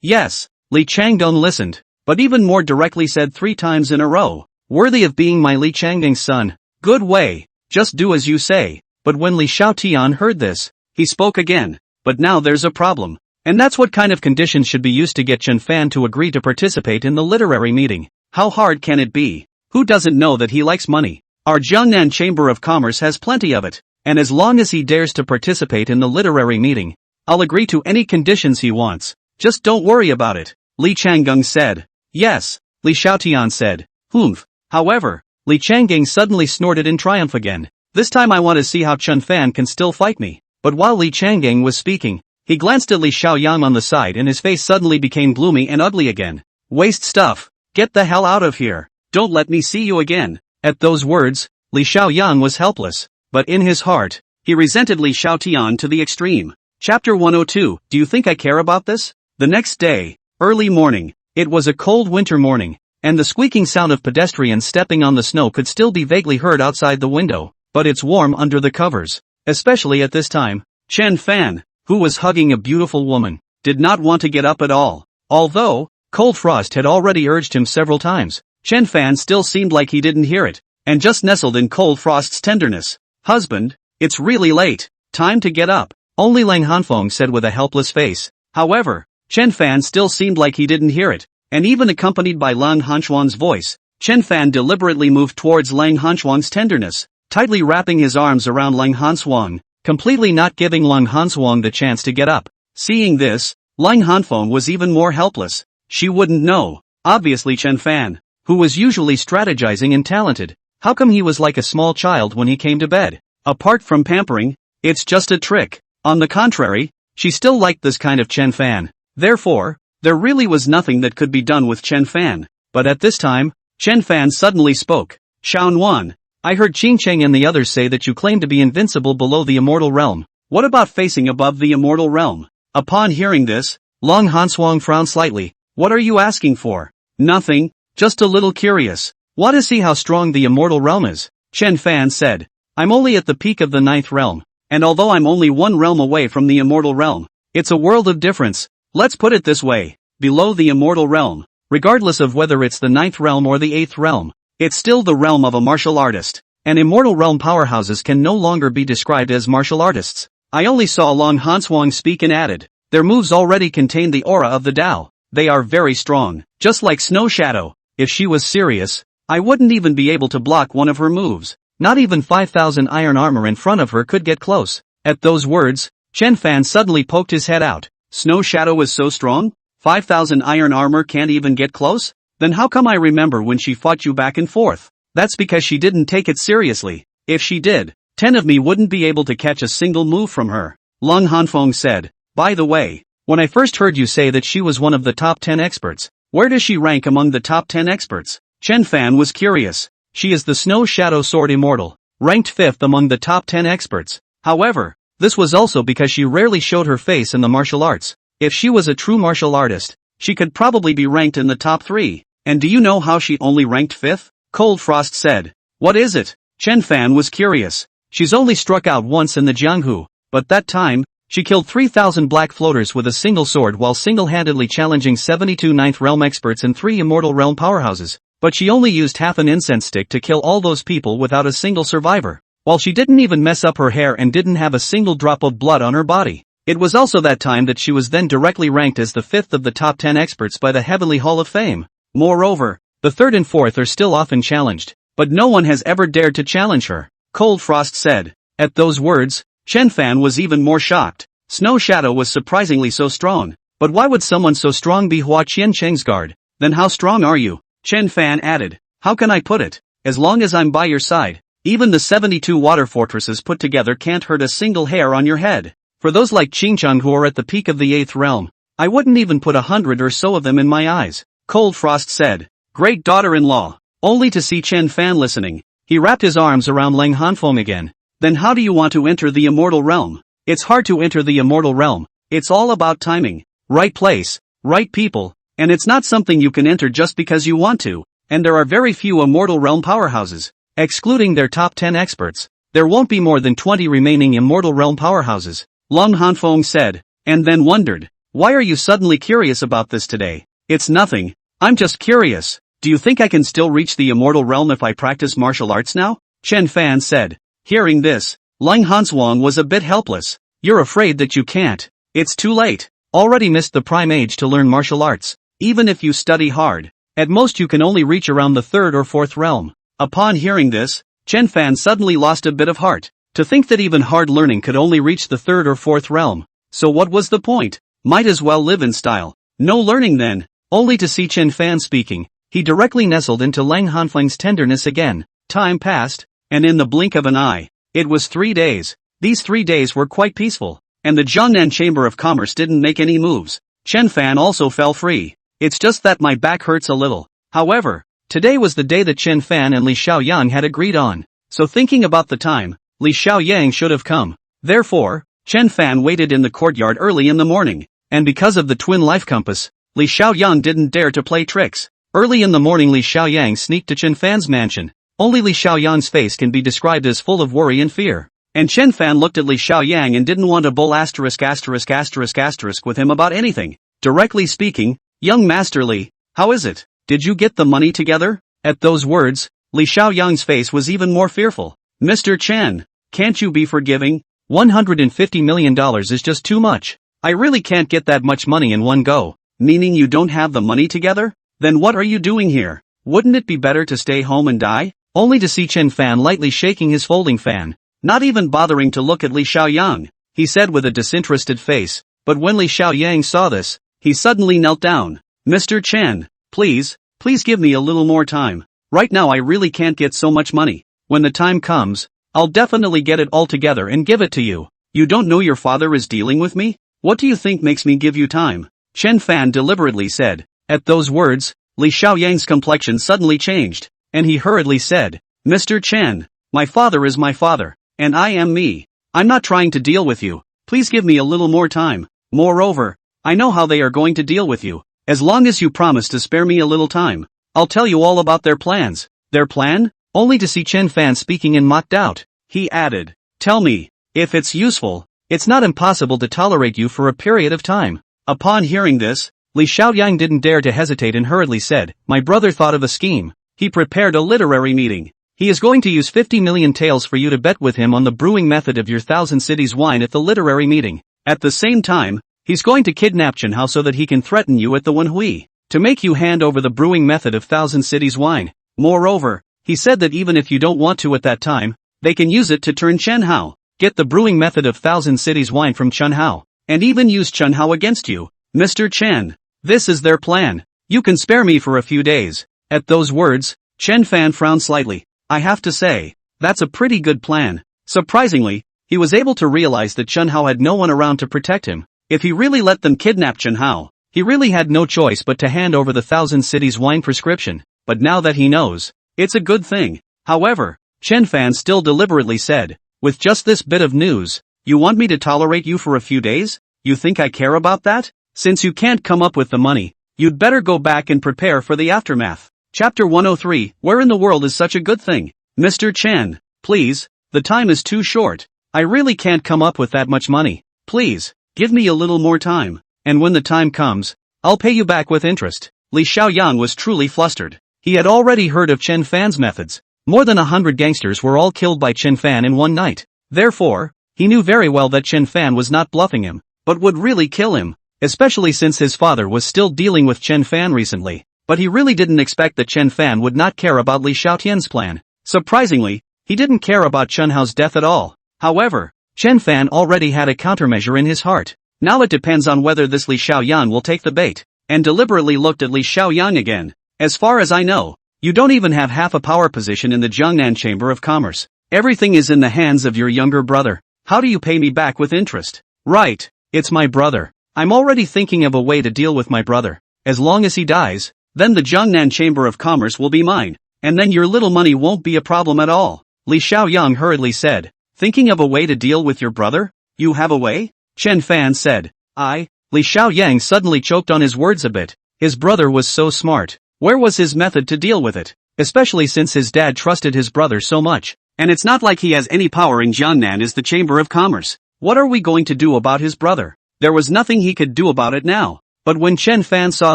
[SPEAKER 1] Yes, Li Changdong listened, but even more directly said 3 times in a row. Worthy of being my Li Changdong's son. Good way, just do as you say. But when Li Xiaotian heard this, he spoke again. But now there's a problem. And that's what kind of conditions should be used to get Chen Fan to agree to participate in the literary meeting. How hard can it be? Who doesn't know that he likes money? Our Jiangnan Chamber of Commerce has plenty of it. And as long as he dares to participate in the literary meeting, I'll agree to any conditions he wants. Just don't worry about it. Li Changgung said. Yes, Li Xiaotian said. Humph. However, Li Changgung suddenly snorted in triumph again. This time I want to see how Chen Fan can still fight me. But while Li Changgung was speaking, he glanced at Li Xiaoyang on the side and his face suddenly became gloomy and ugly again. Waste stuff. Get the hell out of here. Don't let me see you again. At those words, Li Xiaoyang was helpless. But in his heart, he resented Li Xiaotian to the extreme. Chapter 102. Do you think I care about this? The next day, early morning. It was a cold winter morning, and the squeaking sound of pedestrians stepping on the snow could still be vaguely heard outside the window, but it's warm under the covers. Especially at this time, Chen Fan, who was hugging a beautiful woman, did not want to get up at all. Although, cold frost had already urged him several times, Chen Fan still seemed like he didn't hear it, and just nestled in cold frost's tenderness. Husband, it's really late. Time to get up. Only Lang Hanfeng said with a helpless face. However, Chen Fan still seemed like he didn't hear it, and even accompanied by Lang Hanxuang's voice, Chen Fan deliberately moved towards Lang Hanxuang's tenderness, tightly wrapping his arms around Lang Hanxuang, completely not giving Lang Hanxuang the chance to get up. Seeing this, Lang Hanfeng was even more helpless. She wouldn't know. Obviously Chen Fan, who was usually strategizing and talented, how come he was like a small child when he came to bed? Apart from pampering, it's just a trick. On the contrary, she still liked this kind of Chen Fan. Therefore, there really was nothing that could be done with Chen Fan. But at this time, Chen Fan suddenly spoke. Shaonuan, I heard Qing Cheng and the others say that you claim to be invincible below the immortal realm. What about facing above the immortal realm? Upon hearing this, Lang Hanxuang frowned slightly. What are you asking for? Nothing, just a little curious. Want to see how strong the immortal realm is? Chen Fan said. I'm only at the peak of the 9th realm. And although I'm only 1 realm away from the immortal realm, it's a world of difference. Let's put it this way, below the immortal realm, regardless of whether it's the 9th realm or the 8th realm, it's still the realm of a martial artist. And immortal realm powerhouses can no longer be described as martial artists. I only saw Lang Hanxuang speak and added, their moves already contain the aura of the Tao. They are very strong, just like Snow Shadow. If she was serious, I wouldn't even be able to block one of her moves. Not even 5,000 iron armor in front of her could get close. At those words, Chen Fan suddenly poked his head out. Snow Shadow is so strong? 5,000 iron armor can't even get close? Then how come I remember when she fought you back and forth? That's because she didn't take it seriously. If she did, 10 of me wouldn't be able to catch a single move from her. Long Hanfeng said. By the way, when I first heard you say that she was one of the top 10 experts, where does she rank among the top 10 experts? Chen Fan was curious. She is the Snow Shadow Sword Immortal, ranked 5th among the top 10 experts. However, this was also because she rarely showed her face in the martial arts. If she was a true martial artist, she could probably be ranked in the top 3. And do you know how she only ranked 5th? Cold Frost said. What is it? Chen Fan was curious. She's only struck out once in the Jianghu, but that time, she killed 3,000 black floaters with a single sword while single-handedly challenging 72 Ninth Realm experts and 3 Immortal Realm powerhouses. But she only used half an incense stick to kill all those people without a single survivor. While she didn't even mess up her hair and didn't have a single drop of blood on her body. It was also that time that she was then directly ranked as the 5th of the top 10 experts by the Heavenly Hall of Fame. Moreover, the 3rd and 4th are still often challenged, but no one has ever dared to challenge her, Cold Frost said. At those words, Chen Fan was even more shocked. Snow Shadow was surprisingly so strong, but why would someone so strong be Hua Qian Cheng's guard? Then how strong are you? Chen Fan added. How can I put it? As long as I'm by your side, even the 72 water fortresses put together can't hurt a single hair on your head. For those like Qingchang who are at the peak of the 8th realm, I wouldn't even put 100 or so of them in my eyes, Cold Frost said. Great daughter-in-law. Only to see Chen Fan listening, he wrapped his arms around Lang Hanfeng again. Then how do you want to enter the Immortal Realm? It's hard to enter the Immortal Realm. It's all about timing, right place, right people, and it's not something you can enter just because you want to, and there are very few Immortal Realm powerhouses. Excluding their top 10 experts, there won't be more than 20 remaining Immortal Realm powerhouses, Long Hanfeng said, and then wondered, why are you suddenly curious about this today? It's nothing, I'm just curious. Do you think I can still reach the Immortal Realm if I practice martial arts now? Chen Fan said. Hearing this, Lang Hanswang was a bit helpless. You're afraid that you can't. It's too late. Already missed the prime age to learn martial arts. Even if you study hard, at most you can only reach around the 3rd or 4th realm. Upon hearing this, Chen Fan suddenly lost a bit of heart. To think that even hard learning could only reach the 3rd or 4th realm. So what was the point? Might as well live in style. No learning then. Only to see Chen Fan speaking, he directly nestled into Lang Hanfeng's tenderness again. Time passed, and in the blink of an eye, it was 3 days. These 3 days were quite peaceful, and the Jiangnan Chamber of Commerce didn't make any moves. Chen Fan also fell free. It's just that my back hurts a little. However, today was the day that Chen Fan and Li Xiaoyang had agreed on. So thinking about the time, Li Xiaoyang should have come. Therefore, Chen Fan waited in the courtyard early in the morning, and because of the twin life compass, Li Xiaoyang didn't dare to play tricks. Early in the morning Li Xiaoyang sneaked to Chen Fan's mansion. Only Li Xiaoyang's face can be described as full of worry and fear. And Chen Fan looked at Li Xiaoyang and didn't want to bull ***** with him about anything. Directly speaking, young Master Li, how is it? Did you get the money together? At those words, Li Xiaoyang's face was even more fearful. Mr. Chen, can't you be forgiving? $150 million is just too much. I really can't get that much money in one go. Meaning you don't have the money together? Then what are you doing here? Wouldn't it be better to stay home and die? Only to see Chen Fan lightly shaking his folding fan. Not even bothering to look at Li Xiaoyang, he said with a disinterested face. But when Li Xiaoyang saw this, he suddenly knelt down. Mr. Chen, please give me a little more time. Right now I really can't get so much money. When the time comes, I'll definitely get it all together and give it to you. You don't know your father is dealing with me? What do you think makes me give you time? Chen Fan deliberately said. At those words, Li Xiaoyang's complexion suddenly changed, and he hurriedly said, Mr. Chen, my father is my father, and I am me. I'm not trying to deal with you. Please give me a little more time. Moreover, I know how they are going to deal with you. As long as you promise to spare me a little time, I'll tell you all about their plans. Their plan? Only to see Chen Fan speaking in mock doubt, he added, tell me, if it's useful, it's not impossible to tolerate you for a period of time. Upon hearing this, Li Xiaoyang didn't dare to hesitate and hurriedly said, my brother thought of a scheme. He prepared a literary meeting. He is going to use 50 million taels for you to bet with him on the brewing method of your Thousand Cities wine at the literary meeting. At the same time, he's going to kidnap Chen Hao so that he can threaten you at the Wenhui, to make you hand over the brewing method of Thousand Cities wine. Moreover, he said that even if you don't want to at that time, they can use it to turn Chen Hao, get the brewing method of Thousand Cities wine from Chun Hao, and even use Chun Hao against you, Mr. Chen. This is their plan. You can spare me for a few days." At those words, Chen Fan frowned slightly. "I have to say, that's a pretty good plan." Surprisingly, he was able to realize that Chun Hao had no one around to protect him. If he really let them kidnap Chun Hao, he really had no choice but to hand over the Thousand Cities wine prescription. But now that he knows, it's a good thing. However, Chen Fan still deliberately said, "With just this bit of news, you want me to tolerate you for a few days? You think I care about that? Since you can't come up with the money, you'd better go back and prepare for the aftermath." Chapter 103, Where in the world is such a good thing? Mr. Chen, please, the time is too short. I really can't come up with that much money. Please, give me a little more time, and when the time comes, I'll pay you back with interest. Li Xiaoyang was truly flustered. He had already heard of Chen Fan's methods. More than 100 gangsters were all killed by Chen Fan in one night. Therefore, he knew very well that Chen Fan was not bluffing him, but would really kill him, especially since his father was still dealing with Chen Fan recently. But he really didn't expect that Chen Fan would not care about Li Xiaotian's plan. Surprisingly, he didn't care about Chun Hao's death at all. However, Chen Fan already had a countermeasure in his heart. Now it depends on whether this Li Xiaoyan will take the bait, and deliberately looked at Li Xiaoyang again. "As far as I know, you don't even have half a power position in the Jiangnan Chamber of Commerce. Everything is in the hands of your younger brother. How do you pay me back with interest?" "Right, it's my brother. I'm already thinking of a way to deal with my brother. As long as he dies, then the Jiangnan Chamber of Commerce will be mine, and then your little money won't be a problem at all," Li Xiaoyang hurriedly said. "Thinking of a way to deal with your brother? You have a way?" Chen Fan said. Li Xiaoyang suddenly choked on his words a bit. His brother was so smart. Where was his method to deal with it? Especially since his dad trusted his brother so much. And it's not like he has any power in Jiangnan as the Chamber of Commerce. What are we going to do about his brother? There was nothing he could do about it now. But when Chen Fan saw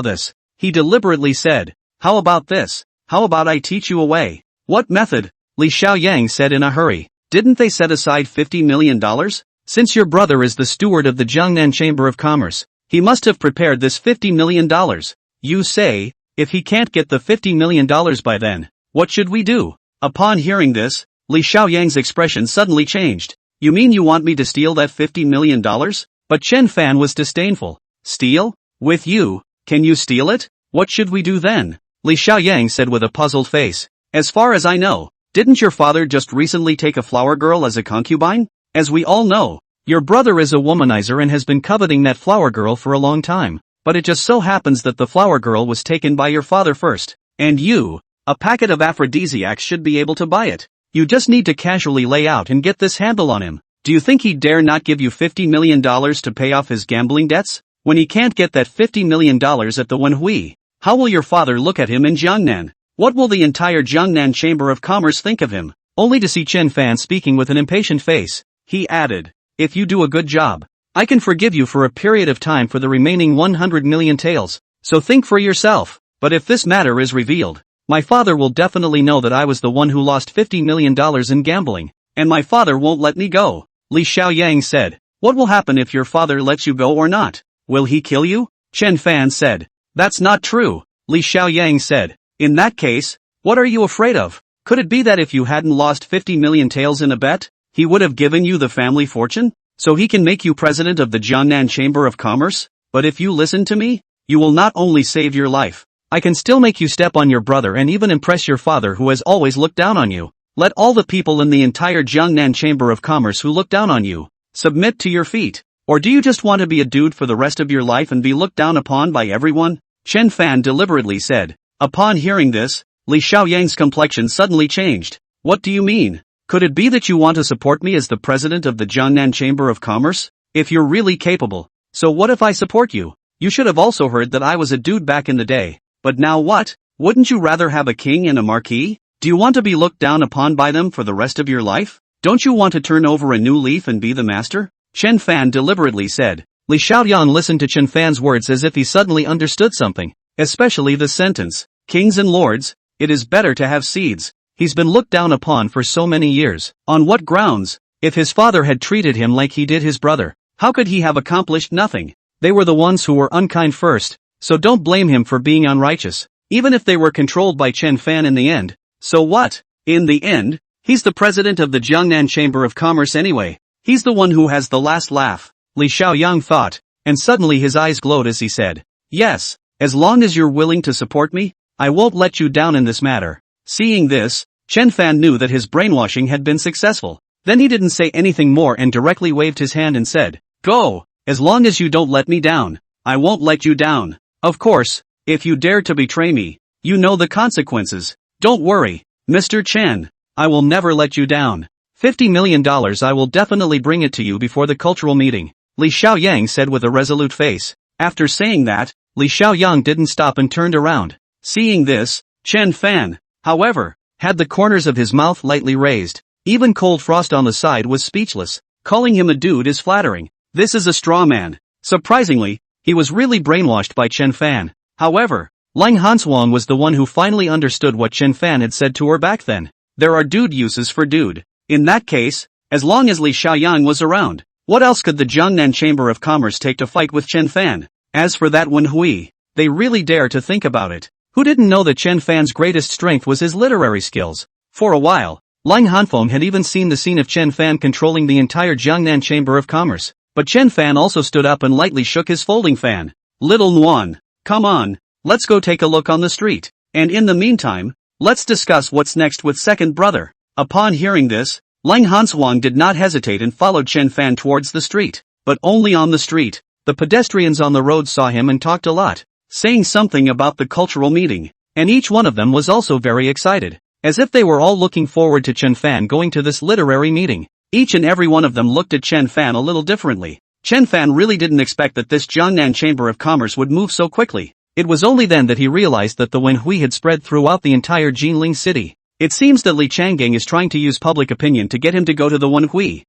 [SPEAKER 1] this, he deliberately said, "How about this? How about I teach you a way?" "What method?" Li Xiaoyang said in a hurry. "Didn't they set aside $50 million? Since your brother is the steward of the Jiangnan Chamber of Commerce, he must have prepared this $50 million. You say, if he can't get the $50 million by then, what should we do?" Upon hearing this, Li Xiaoyang's expression suddenly changed. "You mean you want me to steal that $50 million? But Chen Fan was disdainful. "Steal? With you? Can you steal it? What should we do then?" Li Xiaoyang said with a puzzled face. "As far as I know, didn't your father just recently take a flower girl as a concubine? As we all know, your brother is a womanizer and has been coveting that flower girl for a long time. But it just so happens that the flower girl was taken by your father first. And you, a packet of aphrodisiacs, should be able to buy it. You just need to casually lay out and get this handle on him. Do you think he'd dare not give you $50 million to pay off his gambling debts? When he can't get that $50 million at the Manhwa, how will your father look at him in Jiangnan? What will the entire Jiangnan Chamber of Commerce think of him?" Only to see Chen Fan speaking with an impatient face, he added, "If you do a good job, I can forgive you for a period of time for the remaining 100 million taels, so think for yourself. But if this matter is revealed, my father will definitely know that I was the one who lost $50 million in gambling, and my father won't let me go." Li Xiaoyang said. "What will happen if your father lets you go or not? Will he kill you?" Chen Fan said. "That's not true," Li Xiaoyang said. "In that case, what are you afraid of? Could it be that if you hadn't lost 50 million taels in a bet, he would have given you the family fortune, so he can make you president of the Jiangnan Chamber of Commerce? But if you listen to me, you will not only save your life, I can still make you step on your brother and even impress your father, who has always looked down on you. Let all the people in the entire Jiangnan Chamber of Commerce who look down on you submit to your feet. Or do you just want to be a dude for the rest of your life and be looked down upon by everyone?" Chen Fan deliberately said. Upon hearing this, Li Xiaoyang's complexion suddenly changed. "What do you mean? Could it be that you want to support me as the president of the Jiangnan Chamber of Commerce? If you're really capable, so what if I support you? You should have also heard that I was a dude back in the day. But now what? Wouldn't you rather have a king and a marquis? Do you want to be looked down upon by them for the rest of your life? Don't you want to turn over a new leaf and be the master?" Chen Fan deliberately said. Li Xiaoyan listened to Chen Fan's words as if he suddenly understood something, especially the sentence, "Kings and lords, it is better to have seeds." He's been looked down upon for so many years. On what grounds? If his father had treated him like he did his brother, how could he have accomplished nothing? They were the ones who were unkind first, so don't blame him for being unrighteous, even if they were controlled by Chen Fan in the end. So what? In the end, he's the president of the Jiangnan Chamber of Commerce anyway. He's the one who has the last laugh, Li Xiaoyang thought, and suddenly his eyes glowed as he said, yes, as long as you're willing to support me, I won't let you down in this matter. Seeing this, Chen Fan knew that his brainwashing had been successful. Then he didn't say anything more and directly waved his hand and said, go, as long as you don't let me down, I won't let you down. Of course, if you dare to betray me, you know the consequences. Don't worry, Mr. Chen, I will never let you down. $50 million I will definitely bring it to you before the cultural meeting, Li Xiaoyang said with a resolute face. After saying that, Li Xiaoyang didn't stop and turned around. Seeing this, Chen Fan, however, had the corners of his mouth lightly raised. Even Cold Frost on the side was speechless. Calling him a dude is flattering. This is a straw man. Surprisingly, he was really brainwashed by Chen Fan. However, Lang Hanswang was the one who finally understood what Chen Fan had said to her back then. There are dude uses for dude. In that case, as long as Li Xiaoyang was around, what else could the Jiangnan Chamber of Commerce take to fight with Chen Fan? As for that Wen Hui, they really dare to think about it. Who didn't know that Chen Fan's greatest strength was his literary skills? For a while, Lang Hanfeng had even seen the scene of Chen Fan controlling the entire Jiangnan Chamber of Commerce. But Chen Fan also stood up and lightly shook his folding fan. Little Nguyen, come on, let's go take a look on the street. And in the meantime, let's discuss what's next with second brother. Upon hearing this, Lang Hanswang did not hesitate and followed Chen Fan towards the street. But only on the street. The pedestrians on the road saw him and talked a lot, saying something about the cultural meeting. And each one of them was also very excited, as if they were all looking forward to Chen Fan going to this literary meeting. Each and every one of them looked at Chen Fan a little differently. Chen Fan really didn't expect that this Jiangnan Chamber of Commerce would move so quickly. It was only then that he realized that the Wen Hui had spread throughout the entire Jinling city. It seems that Li Changgang is trying to use public opinion to get him to go to the Wen Hui.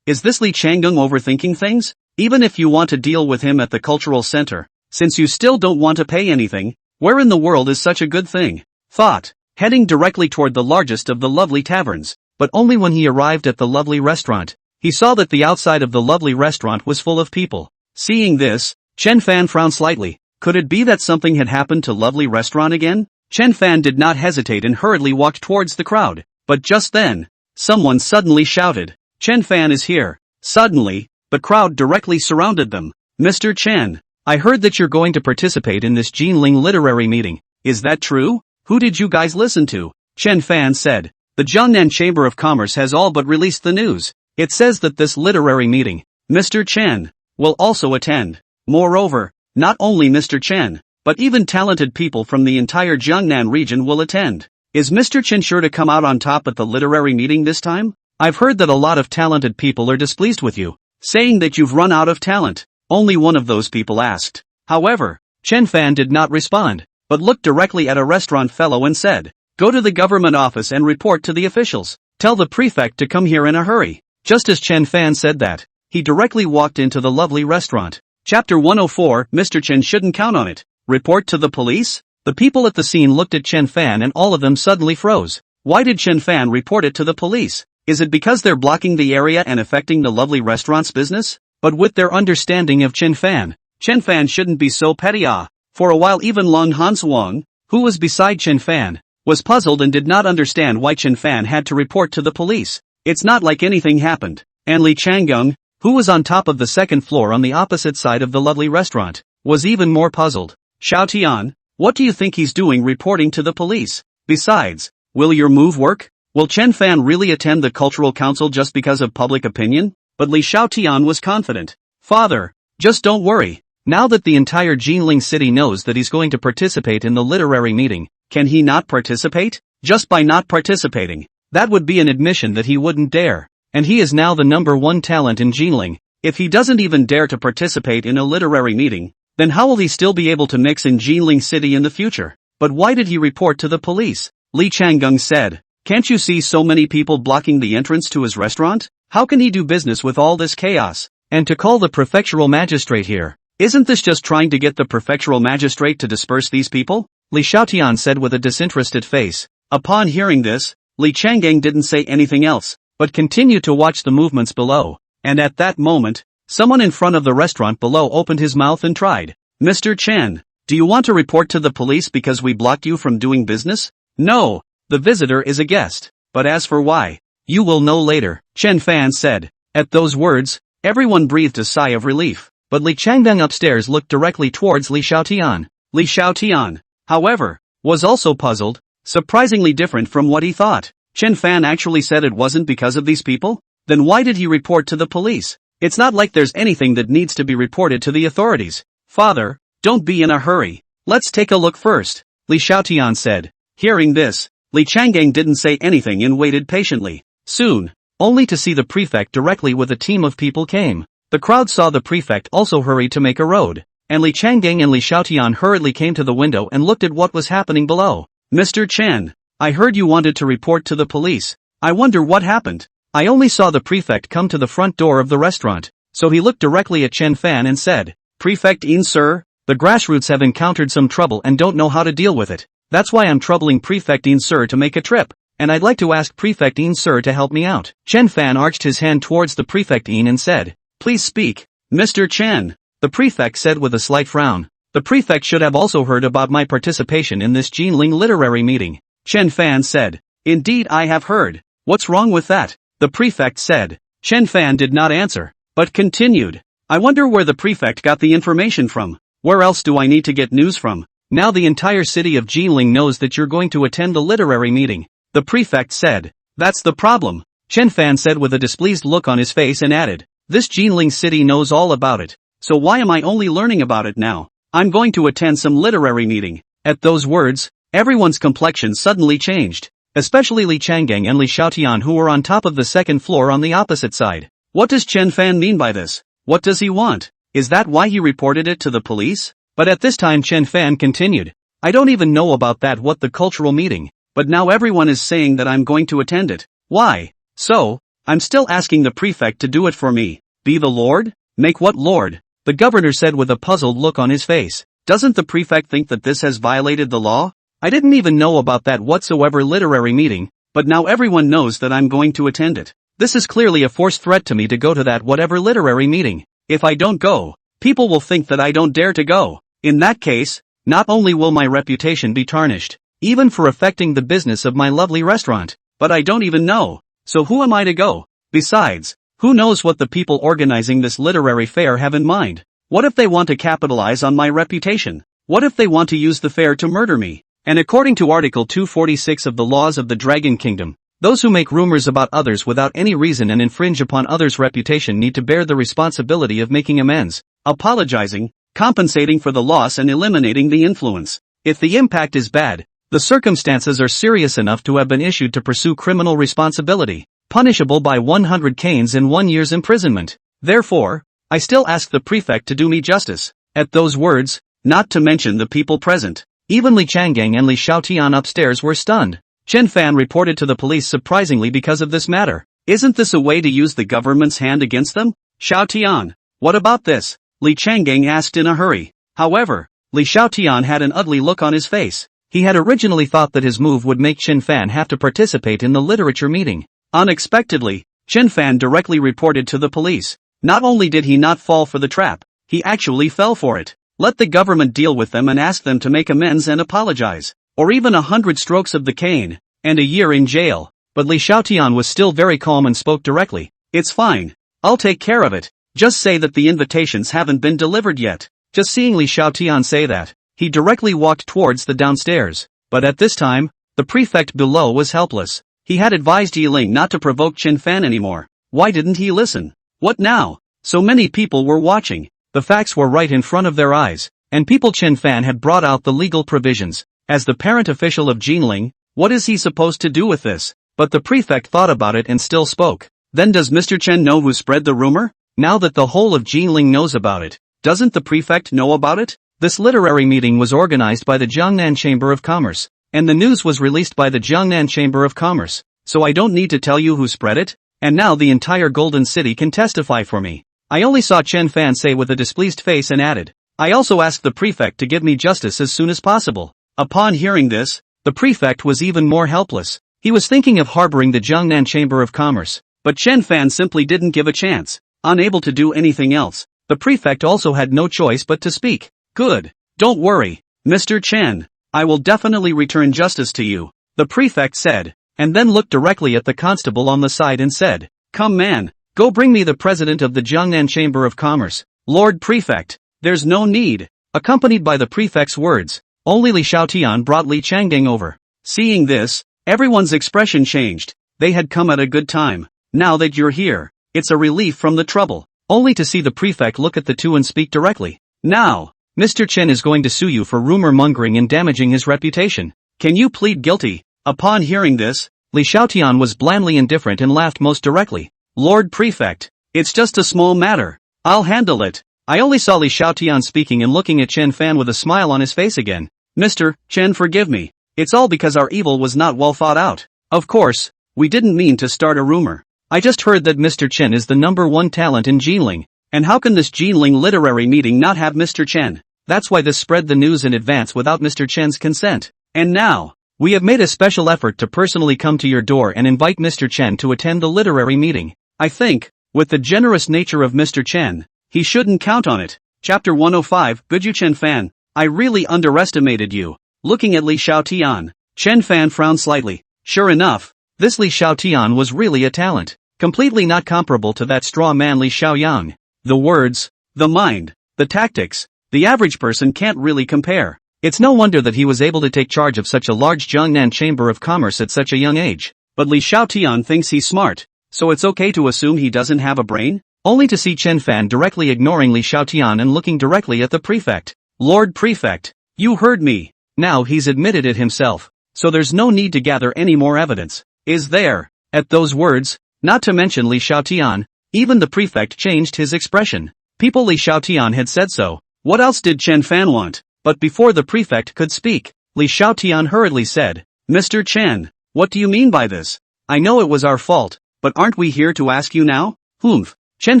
[SPEAKER 1] Is this Li Changgang overthinking things? Even if you want to deal with him at the cultural center, since you still don't want to pay anything, where in the world is such a good thing? Thought. Heading directly toward the largest of the lovely taverns. But only when he arrived at the lovely restaurant, he saw that the outside of the lovely restaurant was full of people. Seeing this, Chen Fan frowned slightly. Could it be that something had happened to lovely restaurant again? Chen Fan did not hesitate and hurriedly walked towards the crowd. But just then, someone suddenly shouted, Chen Fan is here. Suddenly, the crowd directly surrounded them. Mr. Chen, I heard that you're going to participate in this Jinling literary meeting. Is that true? Who did you guys listen to? Chen Fan said. The Jiangnan Chamber of Commerce has all but released the news. It says that this literary meeting, Mr. Chen, will also attend. Moreover, not only Mr. Chen, but even talented people from the entire Jiangnan region will attend. Is Mr. Chen sure to come out on top at the literary meeting this time? I've heard that a lot of talented people are displeased with you, saying that you've run out of talent. Only one of those people asked. However, Chen Fan did not respond, but looked directly at a restaurant fellow and said, go to the government office and report to the officials. Tell the prefect to come here in a hurry. Just as Chen Fan said that, he directly walked into the lovely restaurant. Chapter 104, Mr. Chen shouldn't count on it. Report to the police? The people at the scene looked at Chen Fan and all of them suddenly froze. Why did Chen Fan report it to the police? Is it because they're blocking the area and affecting the lovely restaurant's business? But with their understanding of Chen Fan shouldn't be so petty. For a while even Lang Hanswang, who was beside Chen Fan, was puzzled and did not understand why Chen Fan had to report to the police. It's not like anything happened. And Li Changgang, who was on top of the second floor on the opposite side of the lovely restaurant, was even more puzzled. Xiao Tian, what do you think he's doing reporting to the police? Besides, will your move work? Will Chen Fan really attend the cultural council just because of public opinion? But Li Xiaotian was confident. Father, just don't worry. Now that the entire Jinling city knows that he's going to participate in the literary meeting, can he not participate? Just by not participating, that would be an admission that he wouldn't dare. And he is now the #1 talent in Jinling. If he doesn't even dare to participate in a literary meeting, then how will he still be able to mix in Jinling city in the future? But why did he report to the police? Li Changgang said, can't you see so many people blocking the entrance to his restaurant? How can he do business with all this chaos? And to call the prefectural magistrate here, isn't this just trying to get the prefectural magistrate to disperse these people? Li Xiaotian said with a disinterested face. Upon hearing this, Li Changgang didn't say anything else, but continued to watch the movements below. And at that moment, someone in front of the restaurant below opened his mouth and tried. Mr. Chen, do you want to report to the police because we blocked you from doing business? No, the visitor is a guest. But as for why, you will know later, Chen Fan said. At those words, everyone breathed a sigh of relief, but Li Changbang upstairs looked directly towards Li Xiaotian. Li Xiaotian, however, was also puzzled, surprisingly different from what he thought. Chen Fan actually said it wasn't because of these people? Then why did he report to the police? It's not like there's anything that needs to be reported to the authorities. Father, don't be in a hurry. Let's take a look first, Li Xiaotian said. Hearing this, Li Changgang didn't say anything and waited patiently. Soon, only to see the prefect directly with a team of people came. The crowd saw the prefect also hurry to make a road, and Li Changgang and Li Xiaotian hurriedly came to the window and looked at what was happening below. Mr. Chen, I heard you wanted to report to the police. I wonder what happened. I only saw the prefect come to the front door of the restaurant, so he looked directly at Chen Fan and said, Prefect In sir, the grassroots have encountered some trouble and don't know how to deal with it. That's why I'm troubling Prefect In sir to make a trip, and I'd like to ask Prefect In sir to help me out. Chen Fan arched his hand towards the Prefect In and said, Please speak, Mr. Chen. The prefect said with a slight frown. The prefect should have also heard about my participation in this Jinling literary meeting. Chen Fan said, Indeed I have heard. What's wrong with that? The prefect said. Chen Fan did not answer, but continued. I wonder where the prefect got the information from. Where else do I need to get news from? Now the entire city of Jinling knows that you're going to attend the literary meeting. The prefect said. That's the problem, Chen Fan said with a displeased look on his face and added. This Jinling city knows all about it. So why am I only learning about it now? I'm going to attend some literary meeting. At those words, everyone's complexion suddenly changed, especially Li Changgang and Li Xiaotian who were on top of the second floor on the opposite side. What does Chen Fan mean by this? What does he want? Is that why he reported it to the police? But at this time Chen Fan continued. I don't even know about that what the cultural meeting, but now everyone is saying that I'm going to attend it. Why? So, I'm still asking the prefect to do it for me. Be the Lord? Make what Lord? The governor said with a puzzled look on his face. Doesn't the prefect think that this has violated the law? I didn't even know about that whatsoever literary meeting, but now everyone knows that I'm going to attend it. This is clearly a forced threat to me to go to that whatever literary meeting. If I don't go, people will think that I don't dare to go. In that case, not only will my reputation be tarnished, even for affecting the business of my lovely restaurant, but I don't even know. So who am I to go? Besides, who knows what the people organizing this literary fair have in mind? What if they want to capitalize on my reputation? What if they want to use the fair to murder me? And according to Article 246 of the laws of the Dragon Kingdom, those who make rumors about others without any reason and infringe upon others' reputation need to bear the responsibility of making amends, apologizing, compensating for the loss and eliminating the influence. If the impact is bad, the circumstances are serious enough to have been issued to pursue criminal responsibility, punishable by 100 canes and 1 year's imprisonment. Therefore, I still ask the prefect to do me justice. At those words, not to mention the people present, even Li Changgang and Li Xiaotian upstairs were stunned. Chen Fan reported to the police surprisingly because of this matter. Isn't this a way to use the government's hand against them? Xiaotian, what about this? Li Changgang asked in a hurry. However, Li Xiaotian had an ugly look on his face. He had originally thought that his move would make Chen Fan have to participate in the literature meeting. Unexpectedly, Chen Fan directly reported to the police. Not only did he not fall for the trap, he actually fell for it. Let the government deal with them and ask them to make amends and apologize. Or even 100 strokes of the cane, and a year in jail. But Li Xiaotian was still very calm and spoke directly. It's fine. I'll take care of it. Just say that the invitations haven't been delivered yet. Just seeing Li Xiaotian say that, he directly walked towards the downstairs. But at this time, the prefect below was helpless. He had advised Yiling not to provoke Chen Fan anymore. Why didn't he listen? What now? So many people were watching. The facts were right in front of their eyes, and people Chen Fan had brought out the legal provisions. As the parent official of Jinling, what is he supposed to do with this? But the prefect thought about it and still spoke. Then does Mr. Chen know who spread the rumor? Now that the whole of Jinling knows about it, doesn't the prefect know about it? This literary meeting was organized by the Jiangnan Chamber of Commerce, and the news was released by the Jiangnan Chamber of Commerce, so I don't need to tell you who spread it? And now the entire Golden City can testify for me. I only saw Chen Fan say with a displeased face and added, I also asked the prefect to give me justice as soon as possible. Upon hearing this, the prefect was even more helpless. He was thinking of harboring the Jiangnan Chamber of Commerce, but Chen Fan simply didn't give a chance. Unable to do anything else, the prefect also had no choice but to speak. Good. Don't worry, Mr. Chen. I will definitely return justice to you, the prefect said, and then looked directly at the constable on the side and said, Come man, Go bring me the president of the Jiangnan Chamber of Commerce. Lord Prefect, there's no need. Accompanied by the prefect's words, only Li Xiaotian brought Li Changding over. Seeing this, everyone's expression changed. They had come at a good time. Now that you're here, it's a relief from the trouble. Only to see the prefect look at the two and speak directly. Now, Mr. Chen is going to sue you for rumor mongering and damaging his reputation. Can you plead guilty? Upon hearing this, Li Xiaotian was blandly indifferent and laughed most directly. Lord Prefect, it's just a small matter. I'll handle it. I only saw Li Xiaotian speaking and looking at Chen Fan with a smile on his face again. Mr. Chen, forgive me. It's all because our evil was not well thought out. Of course, we didn't mean to start a rumor. I just heard that Mr. Chen is the #1 talent in Jinling. And how can this Jinling literary meeting not have Mr. Chen? That's why this spread the news in advance without Mr. Chen's consent. And now, we have made a special effort to personally come to your door and invite Mr. Chen to attend the literary meeting. I think, with the generous nature of Mr. Chen, he shouldn't count on it. Chapter 105, Good you Chen Fan, I really underestimated you. Looking at Li Xiaotian, Chen Fan frowned slightly. Sure enough, this Li Xiaotian was really a talent, completely not comparable to that straw man Li Xiaoyang. The words, the mind, the tactics, the average person can't really compare. It's no wonder that he was able to take charge of such a large Jiangnan Chamber of Commerce at such a young age. But Li Xiaotian thinks he's smart, so it's okay to assume he doesn't have a brain? Only to see Chen Fan directly ignoring Li Xiaotian and looking directly at the prefect. Lord Prefect, you heard me. Now he's admitted it himself, so there's no need to gather any more evidence. Is there? At those words, not to mention Li Xiaotian, even the prefect changed his expression. People Li Xiaotian had said so. What else did Chen Fan want? But before the prefect could speak, Li Xiaotian hurriedly said, Mr. Chen, what do you mean by this? I know it was our fault, but aren't we here to ask you now? Humph. Chen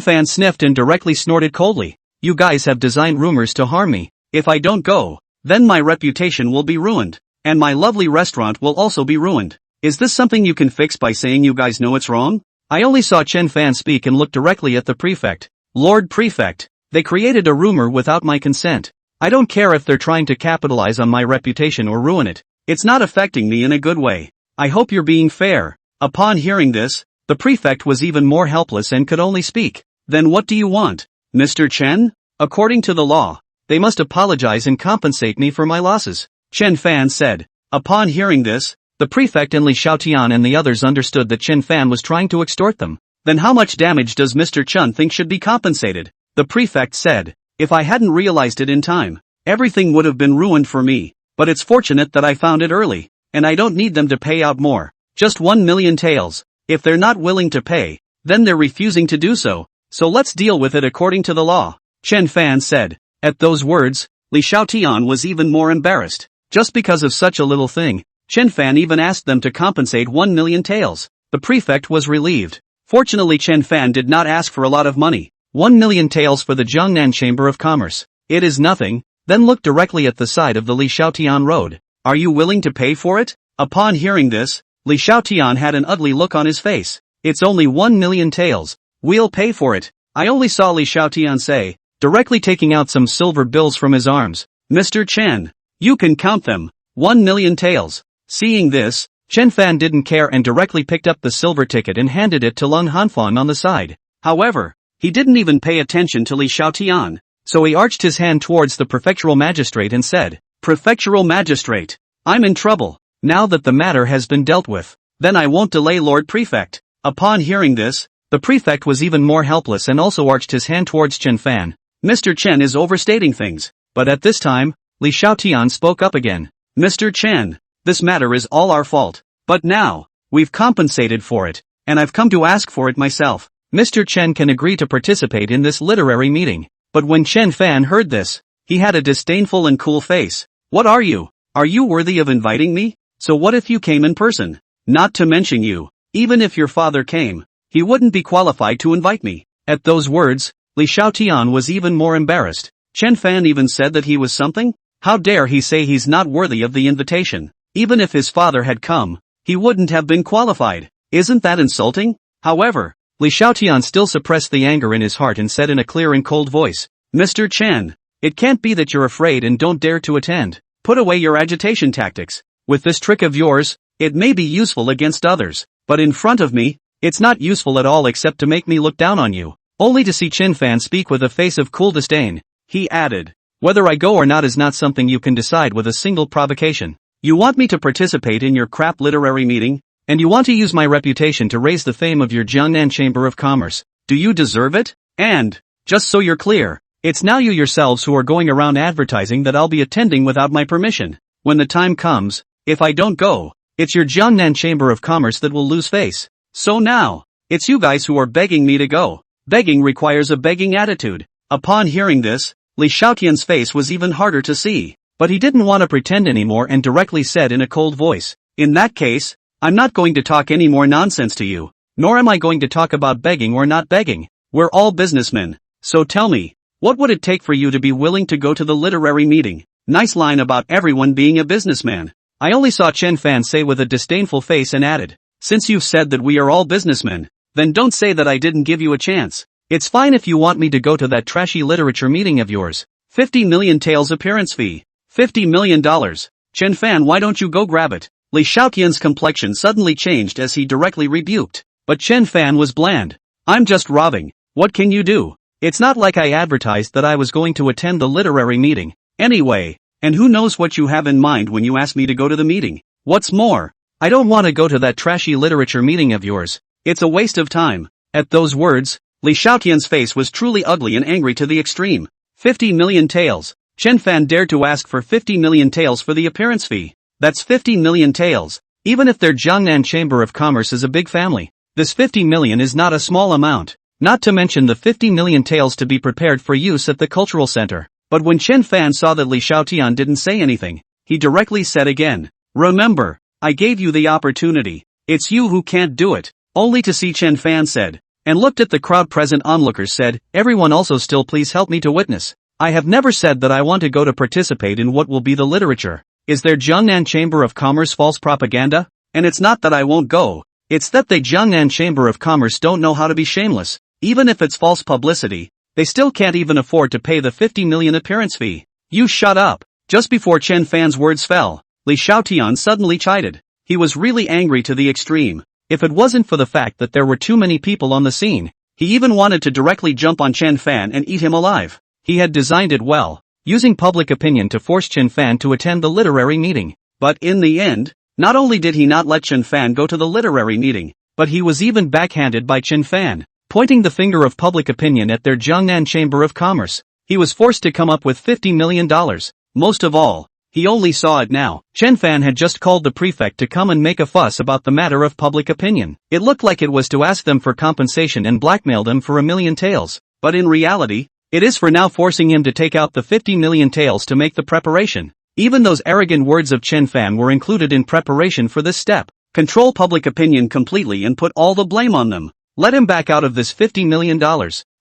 [SPEAKER 1] Fan sniffed and directly snorted coldly. You guys have designed rumors to harm me. If I don't go, then my reputation will be ruined, and my lovely restaurant will also be ruined. Is this something you can fix by saying you guys know it's wrong? I only saw Chen Fan speak and look directly at the prefect. Lord Prefect, they created a rumor without my consent. I don't care if they're trying to capitalize on my reputation or ruin it. It's not affecting me in a good way. I hope you're being fair. Upon hearing this, the prefect was even more helpless and could only speak. Then what do you want, Mr. Chen? According to the law, they must apologize and compensate me for my losses, Chen Fan said. Upon hearing this, the prefect and Li Xiaotian and the others understood that Chen Fan was trying to extort them. Then how much damage does Mr. Chen think should be compensated? The prefect said, if I hadn't realized it in time, everything would have been ruined for me, but it's fortunate that I found it early, and I don't need them to pay out more, just 1 million taels. If they're not willing to pay, then they're refusing to do so let's deal with it according to the law, Chen Fan said. At those words, Li Xiaotian was even more embarrassed. Just because of such a little thing, Chen Fan even asked them to compensate 1 million taels. The prefect was relieved. Fortunately Chen Fan did not ask for a lot of money. 1 million taels for the Jiangnan Chamber of Commerce. It is nothing. Then look directly at the side of the Li Xiaotian road. Are you willing to pay for it? Upon hearing this, Li Xiaotian had an ugly look on his face. It's only 1 million taels. We'll pay for it. I only saw Li Xiaotian say, directly taking out some silver bills from his arms. Mr. Chen, you can count them. 1 million taels. Seeing this, Chen Fan didn't care and directly picked up the silver ticket and handed it to Lung Hanfang on the side. However, he didn't even pay attention to Li Xiaotian, so he arched his hand towards the prefectural magistrate and said, Prefectural magistrate, I'm in trouble. Now that the matter has been dealt with, then I won't delay Lord Prefect. Upon hearing this, the prefect was even more helpless and also arched his hand towards Chen Fan. Mr. Chen is overstating things. But at this time, Li Xiaotian spoke up again. Mr. Chen, this matter is all our fault. But now, we've compensated for it, and I've come to ask for it myself. Mr. Chen can agree to participate in this literary meeting. But when Chen Fan heard this, he had a disdainful and cool face. What are you? Are you worthy of inviting me? So what if you came in person? Not to mention you. Even if your father came, he wouldn't be qualified to invite me. At those words, Li Xiaotian was even more embarrassed. Chen Fan even said that he was something? How dare he say he's not worthy of the invitation? Even if his father had come, he wouldn't have been qualified. Isn't that insulting? However, Li Xiaotian still suppressed the anger in his heart and said in a clear and cold voice, Mr. Chen, it can't be that you're afraid and don't dare to attend. Put away your agitation tactics. With this trick of yours, it may be useful against others, but in front of me, It's not useful at all except to make me look down on you. Only to see Chen Fan speak with a face of cool disdain. He added, whether I go or not is not something you can decide with a single provocation. You want me to participate in your crap literary meeting? And you want to use my reputation to raise the fame of your Jiangnan Chamber of Commerce. Do you deserve it? And, just so you're clear, it's now you yourselves who are going around advertising that I'll be attending without my permission. When the time comes, if I don't go, it's your Jiangnan Chamber of Commerce that will lose face. So now, it's you guys who are begging me to go. Begging requires a begging attitude. Upon hearing this, Li Xiaotian's face was even harder to see, but he didn't want to pretend anymore and directly said in a cold voice, in that case, I'm not going to talk any more nonsense to you, nor am I going to talk about begging or not begging. We're all businessmen, so tell me, what would it take for you to be willing to go to the literary meeting? Nice line about everyone being a businessman. I only saw Chen Fan say with a disdainful face and added, since you've said that we are all businessmen, then don't say that I didn't give you a chance. It's fine if you want me to go to that trashy literature meeting of yours. 50 million taels appearance fee. $50 million. Chen Fan, why don't you go grab it? Li Xiaotian's complexion suddenly changed as he directly rebuked. But Chen Fan was bland. I'm just robbing. What can you do? It's not like I advertised that I was going to attend the literary meeting. Anyway, and who knows what you have in mind when you ask me to go to the meeting? What's more, I don't want to go to that trashy literature meeting of yours. It's a waste of time. At those words, Li Xiaotian's face was truly ugly and angry to the extreme. 50 million taels. Chen Fan dared to ask for 50 million taels for the appearance fee. That's 50 million taels. Even if their Jiangnan Chamber of Commerce is a big family, this 50 million is not a small amount. Not to mention the 50 million taels to be prepared for use at the cultural center. But when Chen Fan saw that Li Xiaotian didn't say anything, he directly said again, remember, I gave you the opportunity. It's you who can't do it. Only to see Chen Fan said, and looked at the crowd present onlookers said, everyone also still please help me to witness. I have never said that I want to go to participate in what will be the literature. Is there Jiangnan Chamber of Commerce false propaganda? And it's not that I won't go, it's that the Jiangnan Chamber of Commerce don't know how to be shameless. Even if it's false publicity, they still can't even afford to pay the 50 million appearance fee. You shut up. Just before Chen Fan's words fell, Li Xiaotian suddenly chided. He was really angry to the extreme. If it wasn't for the fact that there were too many people on the scene, he even wanted to directly jump on Chen Fan and eat him alive. He had designed it well, using public opinion to force Chen Fan to attend the literary meeting. But in the end, not only did he not let Chen Fan go to the literary meeting, but he was even backhanded by Chen Fan, pointing the finger of public opinion at their Jiangnan Chamber of Commerce. He was forced to come up with $50 million. Most of all, he only saw it now. Chen Fan had just called the prefect to come and make a fuss about the matter of public opinion. It looked like it was to ask them for compensation and blackmail them for 1 million taels. But in reality, it is for now forcing him to take out the 50 million taels to make the preparation. Even those arrogant words of Chen Fan were included in preparation for this step. Control public opinion completely and put all the blame on them. Let him back out of this $50 million.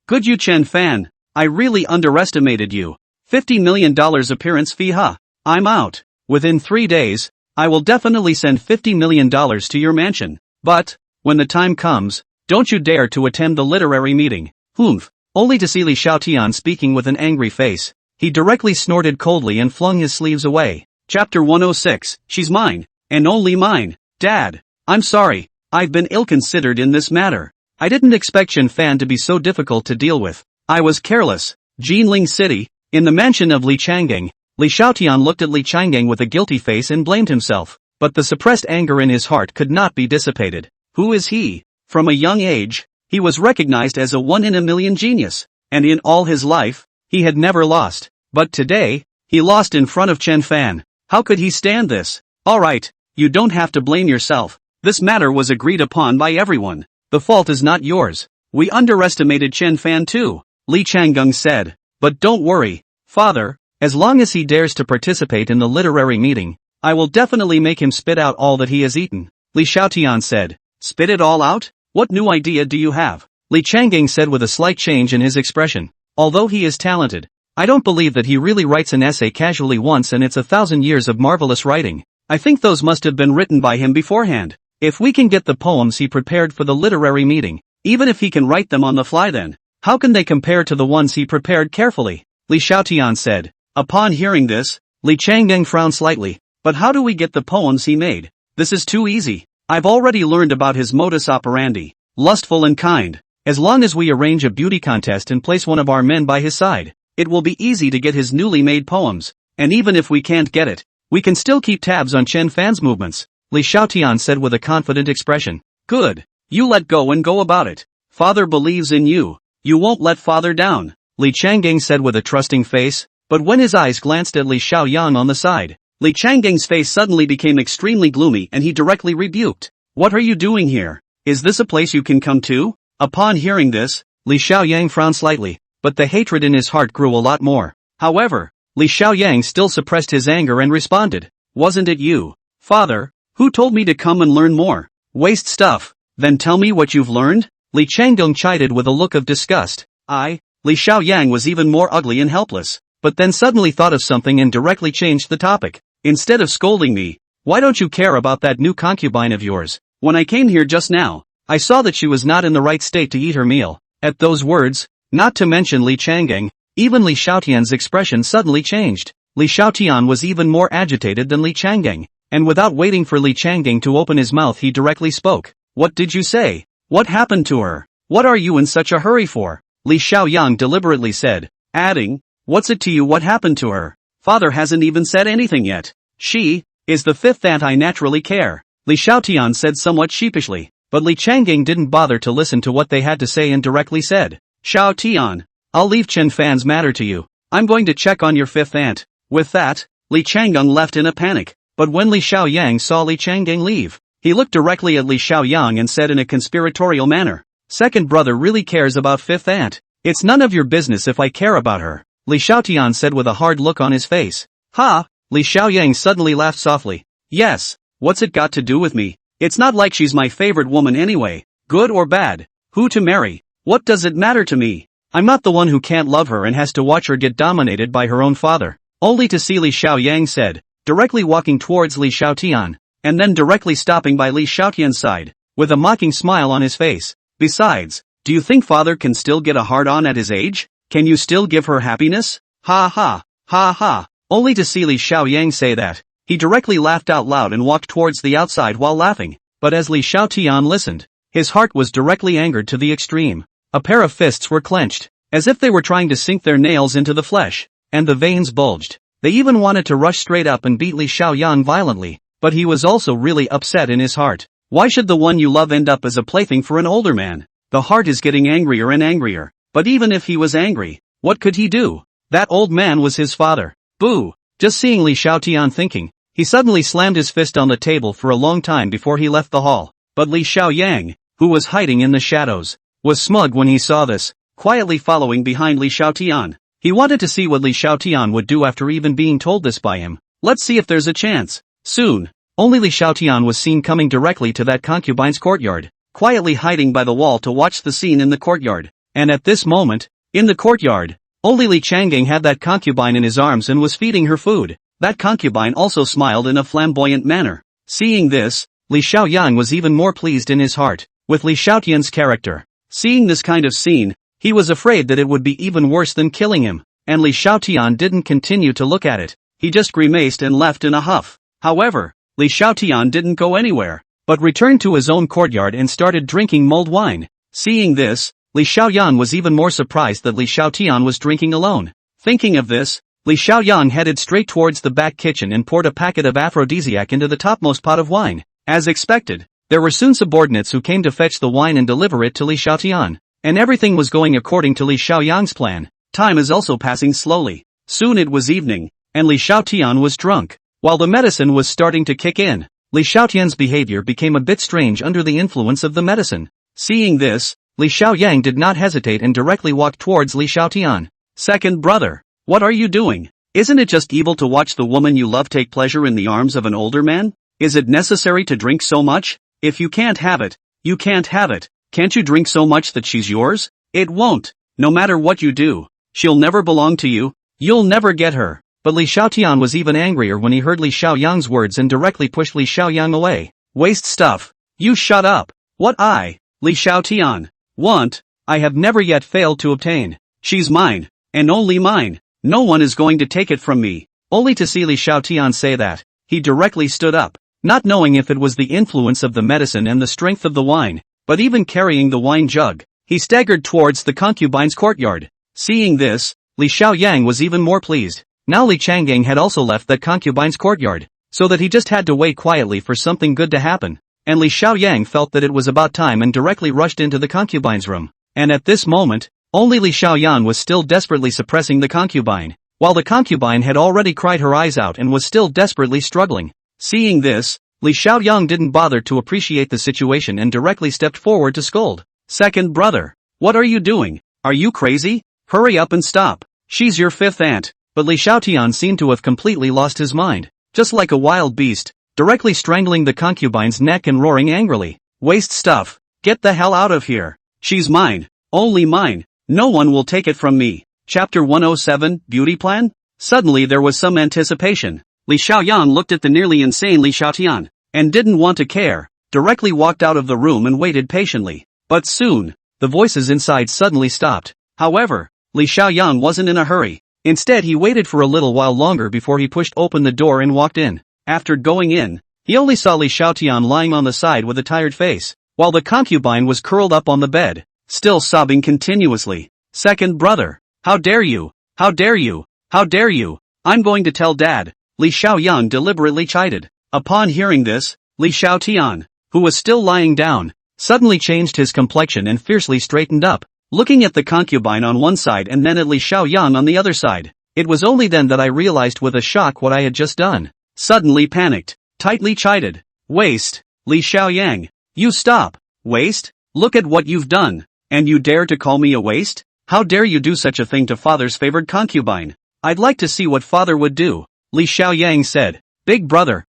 [SPEAKER 1] Good you Chen Fan, I really underestimated you. $50 million appearance fee huh? I'm out. Within 3 days, I will definitely send $50 million to your mansion. But, when the time comes, don't you dare to attend the literary meeting. Humph. Only to see Li Xiaotian speaking with an angry face, he directly snorted coldly and flung his sleeves away. Chapter 106, She's mine, and only mine. Dad, I'm sorry, I've been ill-considered in this matter. I didn't expect Chen Fan to be so difficult to deal with. I was careless. Jinling City, in the mansion of Li Changgang, Li Xiaotian looked at Li Changgang with a guilty face and blamed himself. But the suppressed anger in his heart could not be dissipated. Who is he? From a young age, he was recognized as a one-in-a-million genius, and in all his life, he had never lost. But today, he lost in front of Chen Fan. How could he stand this? Alright, you don't have to blame yourself. This matter was agreed upon by everyone. The fault is not yours. We underestimated Chen Fan too, Li Changgang said. But don't worry, father, as long as he dares to participate in the literary meeting, I will definitely make him spit out all that he has eaten. Li Xiaotian said. Spit it all out? What new idea do you have? Li Changgang said with a slight change in his expression. Although he is talented, I don't believe that he really writes an essay casually once and it's 1,000 years of marvelous writing. I think those must have been written by him beforehand. If we can get the poems he prepared for the literary meeting, even if he can write them on the fly then, how can they compare to the ones he prepared carefully? Li Xiaotian said. Upon hearing this, Li Changgang frowned slightly. But how do we get the poems he made? This is too easy. I've already learned about his modus operandi. lustful and kind. As long as we arrange a beauty contest and place one of our men by his side, it will be easy to get his newly made poems, and even if we can't get it, we can still keep tabs on Chen Fan's movements, Li Xiaotian said with a confident expression. Good. You let go and go about it. Father believes in you. You won't let father down, Li Changgeng said with a trusting face, but when his eyes glanced at Li Xiaoyang on the side, Li Changgeng's face suddenly became extremely gloomy and he directly rebuked. What are you doing here? Is this a place you can come to? Upon hearing this, Li Xiaoyang frowned slightly, but the hatred in his heart grew a lot more. However, Li Xiaoyang still suppressed his anger and responded, wasn't it you, father, who told me to come and learn more? Waste stuff. Then tell me what you've learned? Li Changgeng chided with a look of disgust. Li Xiaoyang was even more ugly and helpless, but then suddenly thought of something and directly changed the topic. Instead of scolding me, why don't you care about that new concubine of yours? When I came here just now, I saw that she was not in the right state to eat her meal. At those words, not to mention Li Changgeng, even Li Xiaotian's expression suddenly changed. Li Xiaotian was even more agitated than Li Changgeng, and without waiting for Li Changgeng to open his mouth he directly spoke. What did you say? What happened to her? What are you in such a hurry for? Li Xiaoyang deliberately said, adding, what's it to you what happened to her? Father hasn't even said anything yet. She is the fifth aunt I naturally care, Li Xiaotian said somewhat sheepishly, but Li Changgeng didn't bother to listen to what they had to say and directly said, Xiaotian, I'll leave Chen Fan's matter to you. I'm going to check on your fifth aunt. With that, Li Changgeng left in a panic, but when Li Xiaoyang saw Li Changgeng leave, he looked directly at Li Xiaoyang and said in a conspiratorial manner, second brother really cares about fifth aunt. It's none of your business if I care about her, Li Xiaotian said with a hard look on his face. Ha! Li Xiaoyang suddenly laughed softly. Yes, what's it got to do with me? It's not like she's my favorite woman anyway, good or bad. Who to marry? What does it matter to me? I'm not the one who can't love her and has to watch her get dominated by her own father. Only to see Li Xiaoyang said, directly walking towards Li Xiaotian, and then directly stopping by Li Xiaotian's side, with a mocking smile on his face. Besides, do you think father can still get a hard-on at his age? Can you still give her happiness? Ha ha, ha ha. Only to see Li Xiaoyang say that, he directly laughed out loud and walked towards the outside while laughing, but as Li Xiaotian listened, his heart was directly angered to the extreme. A pair of fists were clenched, as if they were trying to sink their nails into the flesh, and the veins bulged. They even wanted to rush straight up and beat Li Xiaoyang violently, but he was also really upset in his heart. Why should the one you love end up as a plaything for an older man? The heart is getting angrier and angrier, but even if he was angry, what could he do? That old man was his father. Boo! Just seeing Li Xiaotian thinking, he suddenly slammed his fist on the table for a long time before he left the hall. But Li Xiaoyang, who was hiding in the shadows, was smug when he saw this, quietly following behind Li Xiaotian. He wanted to see what Li Xiaotian would do after even being told this by him. Let's see if there's a chance. Soon, only Li Xiaotian was seen coming directly to that concubine's courtyard, quietly hiding by the wall to watch the scene in the courtyard. And at this moment, in the courtyard, only Li Changgeng had that concubine in his arms and was feeding her food. That concubine also smiled in a flamboyant manner. Seeing this, Li Xiaoyang was even more pleased in his heart, with Li Xiaotian's character. Seeing this kind of scene, he was afraid that it would be even worse than killing him, and Li Xiaotian didn't continue to look at it. He just grimaced and left in a huff. However, Li Xiaotian didn't go anywhere, but returned to his own courtyard and started drinking mulled wine. Seeing this, Li Xiaoyang was even more surprised that Li Xiaotian was drinking alone. Thinking of this, Li Xiaoyang headed straight towards the back kitchen and poured a packet of aphrodisiac into the topmost pot of wine. As expected, there were soon subordinates who came to fetch the wine and deliver it to Li Xiaotian, and everything was going according to Li Xiaoyang's plan. Time is also passing slowly. Soon it was evening, and Li Xiaotian was drunk. While the medicine was starting to kick in, Li Xiaotian's behavior became a bit strange under the influence of the medicine. Seeing this, Li Xiaoyang did not hesitate and directly walked towards Li Xiaotian. Second brother, what are you doing? Isn't it just evil to watch the woman you love take pleasure in the arms of an older man? Is it necessary to drink so much? If you can't have it, you can't have it. Can't you drink so much that she's yours? It won't. No matter what you do, she'll never belong to you. You'll never get her. But Li Xiaotian was even angrier when he heard Li Xiaoyang's words and directly pushed Li Xiaoyang away. Waste stuff. You shut up. What I, Li Xiaotian, want, I have never yet failed to obtain. She's mine, and only mine. No one is going to take it from me. Only to see Li Xiaotian say that, he directly stood up. Not knowing if it was the influence of the medicine and the strength of the wine, but even carrying the wine jug, he staggered towards the concubine's courtyard. Seeing this, Li Xiaoyang was even more pleased. Now Li Changgang had also left that concubine's courtyard, so that he just had to wait quietly for something good to happen. And Li Xiaoyang felt that it was about time and directly rushed into the concubine's room. And at this moment, only Li Xiaoyan was still desperately suppressing the concubine, while the concubine had already cried her eyes out and was still desperately struggling. Seeing this, Li Xiaoyang didn't bother to appreciate the situation and directly stepped forward to scold. Second brother, what are you doing? Are you crazy? Hurry up and stop. She's your fifth aunt. But Li Xiaotian seemed to have completely lost his mind, just like a wild beast, directly strangling the concubine's neck and roaring angrily. Waste stuff. Get the hell out of here. She's mine. Only mine. No one will take it from me. Chapter 107, Beauty Plan? Suddenly there was some anticipation. Li Xiaoyan looked at the nearly insane Li Xiaotian, and didn't want to care, directly walked out of the room and waited patiently. But soon, the voices inside suddenly stopped. However, Li Xiaoyan wasn't in a hurry. Instead he waited for a little while longer before he pushed open the door and walked in. After going in, he only saw Li Xiaotian lying on the side with a tired face, while the concubine was curled up on the bed, still sobbing continuously. Second brother, how dare you? How dare you? How dare you? I'm going to tell Dad, Li Xiaoyan deliberately chided. Upon hearing this, Li Xiaotian, who was still lying down, suddenly changed his complexion and fiercely straightened up, looking at the concubine on one side and then at Li Xiaoyan on the other side. It was only then that I realized with a shock what I had just done. Suddenly panicked, tightly chided. Waste, Li Xiaoyang, you stop. Waste? Look at what you've done. And you dare to call me a waste? How dare you do such a thing to father's favored concubine? I'd like to see what father would do. Li Xiaoyang said. Big brother,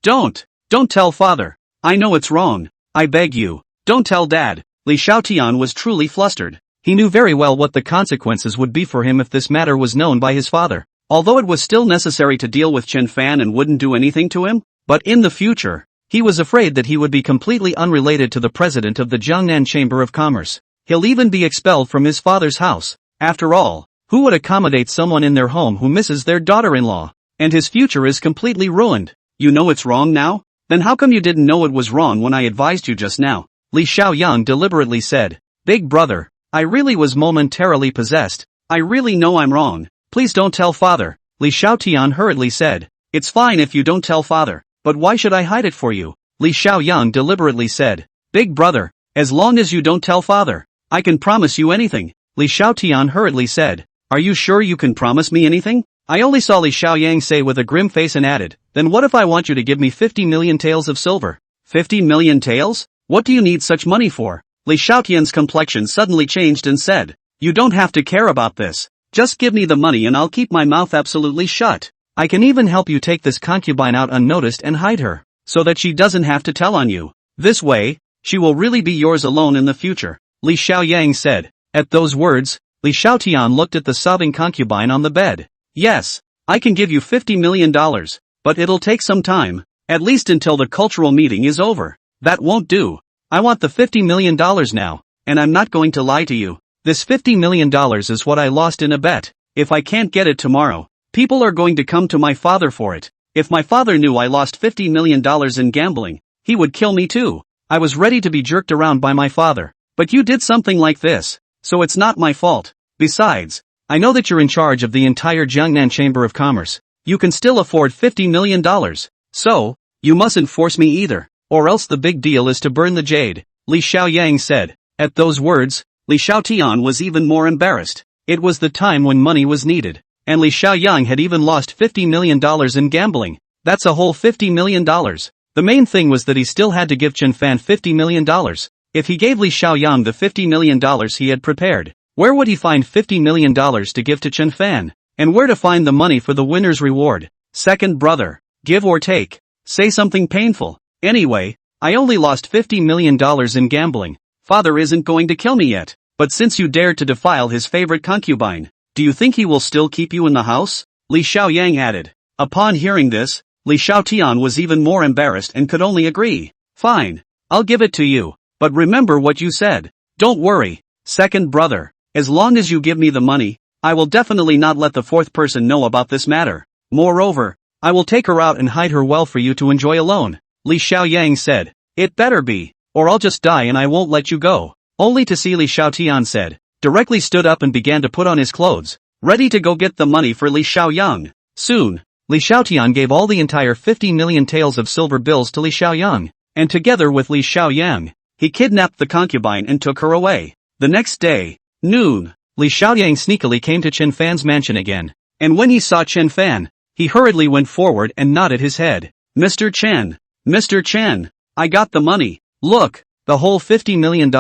[SPEAKER 1] don't tell father. I know it's wrong. I beg you, don't tell Dad. Li Xiaotian was truly flustered. He knew very well what the consequences would be for him if this matter was known by his father. Although it was still necessary to deal with Chen Fan and wouldn't do anything to him, but in the future, he was afraid that he would be completely unrelated to the president of the Jiangnan Chamber of Commerce. He'll even be expelled from his father's house. After all, who would accommodate someone in their home who misses their daughter-in-law? And his future is completely ruined. You know it's wrong now? Then how come you didn't know it was wrong when I advised you just now? Li Xiaoyang deliberately said. Big brother, I really was momentarily possessed. I really know I'm wrong. Please don't tell father. Li Xiaotian hurriedly said. It's fine if you don't tell father, but why should I hide it for you? Li Xiaoyang deliberately said. Big brother, as long as you don't tell father, I can promise you anything. Li Xiaotian hurriedly said. Are you sure you can promise me anything? I only saw Li Xiaoyang say with a grim face and added, then what if I want you to give me 50 million taels of silver? 50 million taels? What do you need such money for? Li Xiaotian's complexion suddenly changed and said, you don't have to care about this. Just give me the money and I'll keep my mouth absolutely shut. I can even help you take this concubine out unnoticed and hide her, so that she doesn't have to tell on you. This way, she will really be yours alone in the future, Li Xiaoyang said. At those words, Li Xiaotian looked at the sobbing concubine on the bed. Yes, I can give you $50 million, but it'll take some time, at least until the cultural meeting is over. That won't do. I want the $50 million now, and I'm not going to lie to you. This $50 million is what I lost in a bet. If I can't get it tomorrow, people are going to come to my father for it. If my father knew I lost $50 million in gambling, he would kill me too. I was ready to be jerked around by my father, but you did something like this, so it's not my fault. Besides, I know that you're in charge of the entire Jiangnan Chamber of Commerce. You can still afford $50 million. So, you mustn't force me either, or else the big deal is to burn the jade, Li Xiaoyang said. At those words, Li Xiaotian was even more embarrassed. It was the time when money was needed, and Li Xiaoyang had even lost $50 million in gambling. That's a whole $50 million. The main thing was that he still had to give Chen Fan $50 million. If he gave Li Xiaoyang the $50 million he had prepared, where would he find $50 million to give to Chen Fan? And where to find the money for the winner's reward? Second brother, give or take. Say something painful. Anyway, I only lost $50 million in gambling. Father isn't going to kill me yet. But since you dared to defile his favorite concubine, do you think he will still keep you in the house? Li Xiaoyang added. Upon hearing this, Li Xiaotian was even more embarrassed and could only agree. Fine, I'll give it to you. But remember what you said. Don't worry, second brother. As long as you give me the money, I will definitely not let the fourth person know about this matter. Moreover, I will take her out and hide her well for you to enjoy alone, Li Xiaoyang said. It better be, or I'll just die and I won't let you go. Only to see Li Xiaotian said, directly stood up and began to put on his clothes, ready to go get the money for Li Xiaoyang. Soon, Li Xiaotian gave all the entire 50 million taels of silver bills to Li Xiaoyang, and together with Li Xiaoyang, he kidnapped the concubine and took her away. The next day, noon, Li Xiaoyang sneakily came to Chen Fan's mansion again, and when he saw Chen Fan, he hurriedly went forward and nodded his head. Mr. Chen, I got the money. Look, the whole $50 million,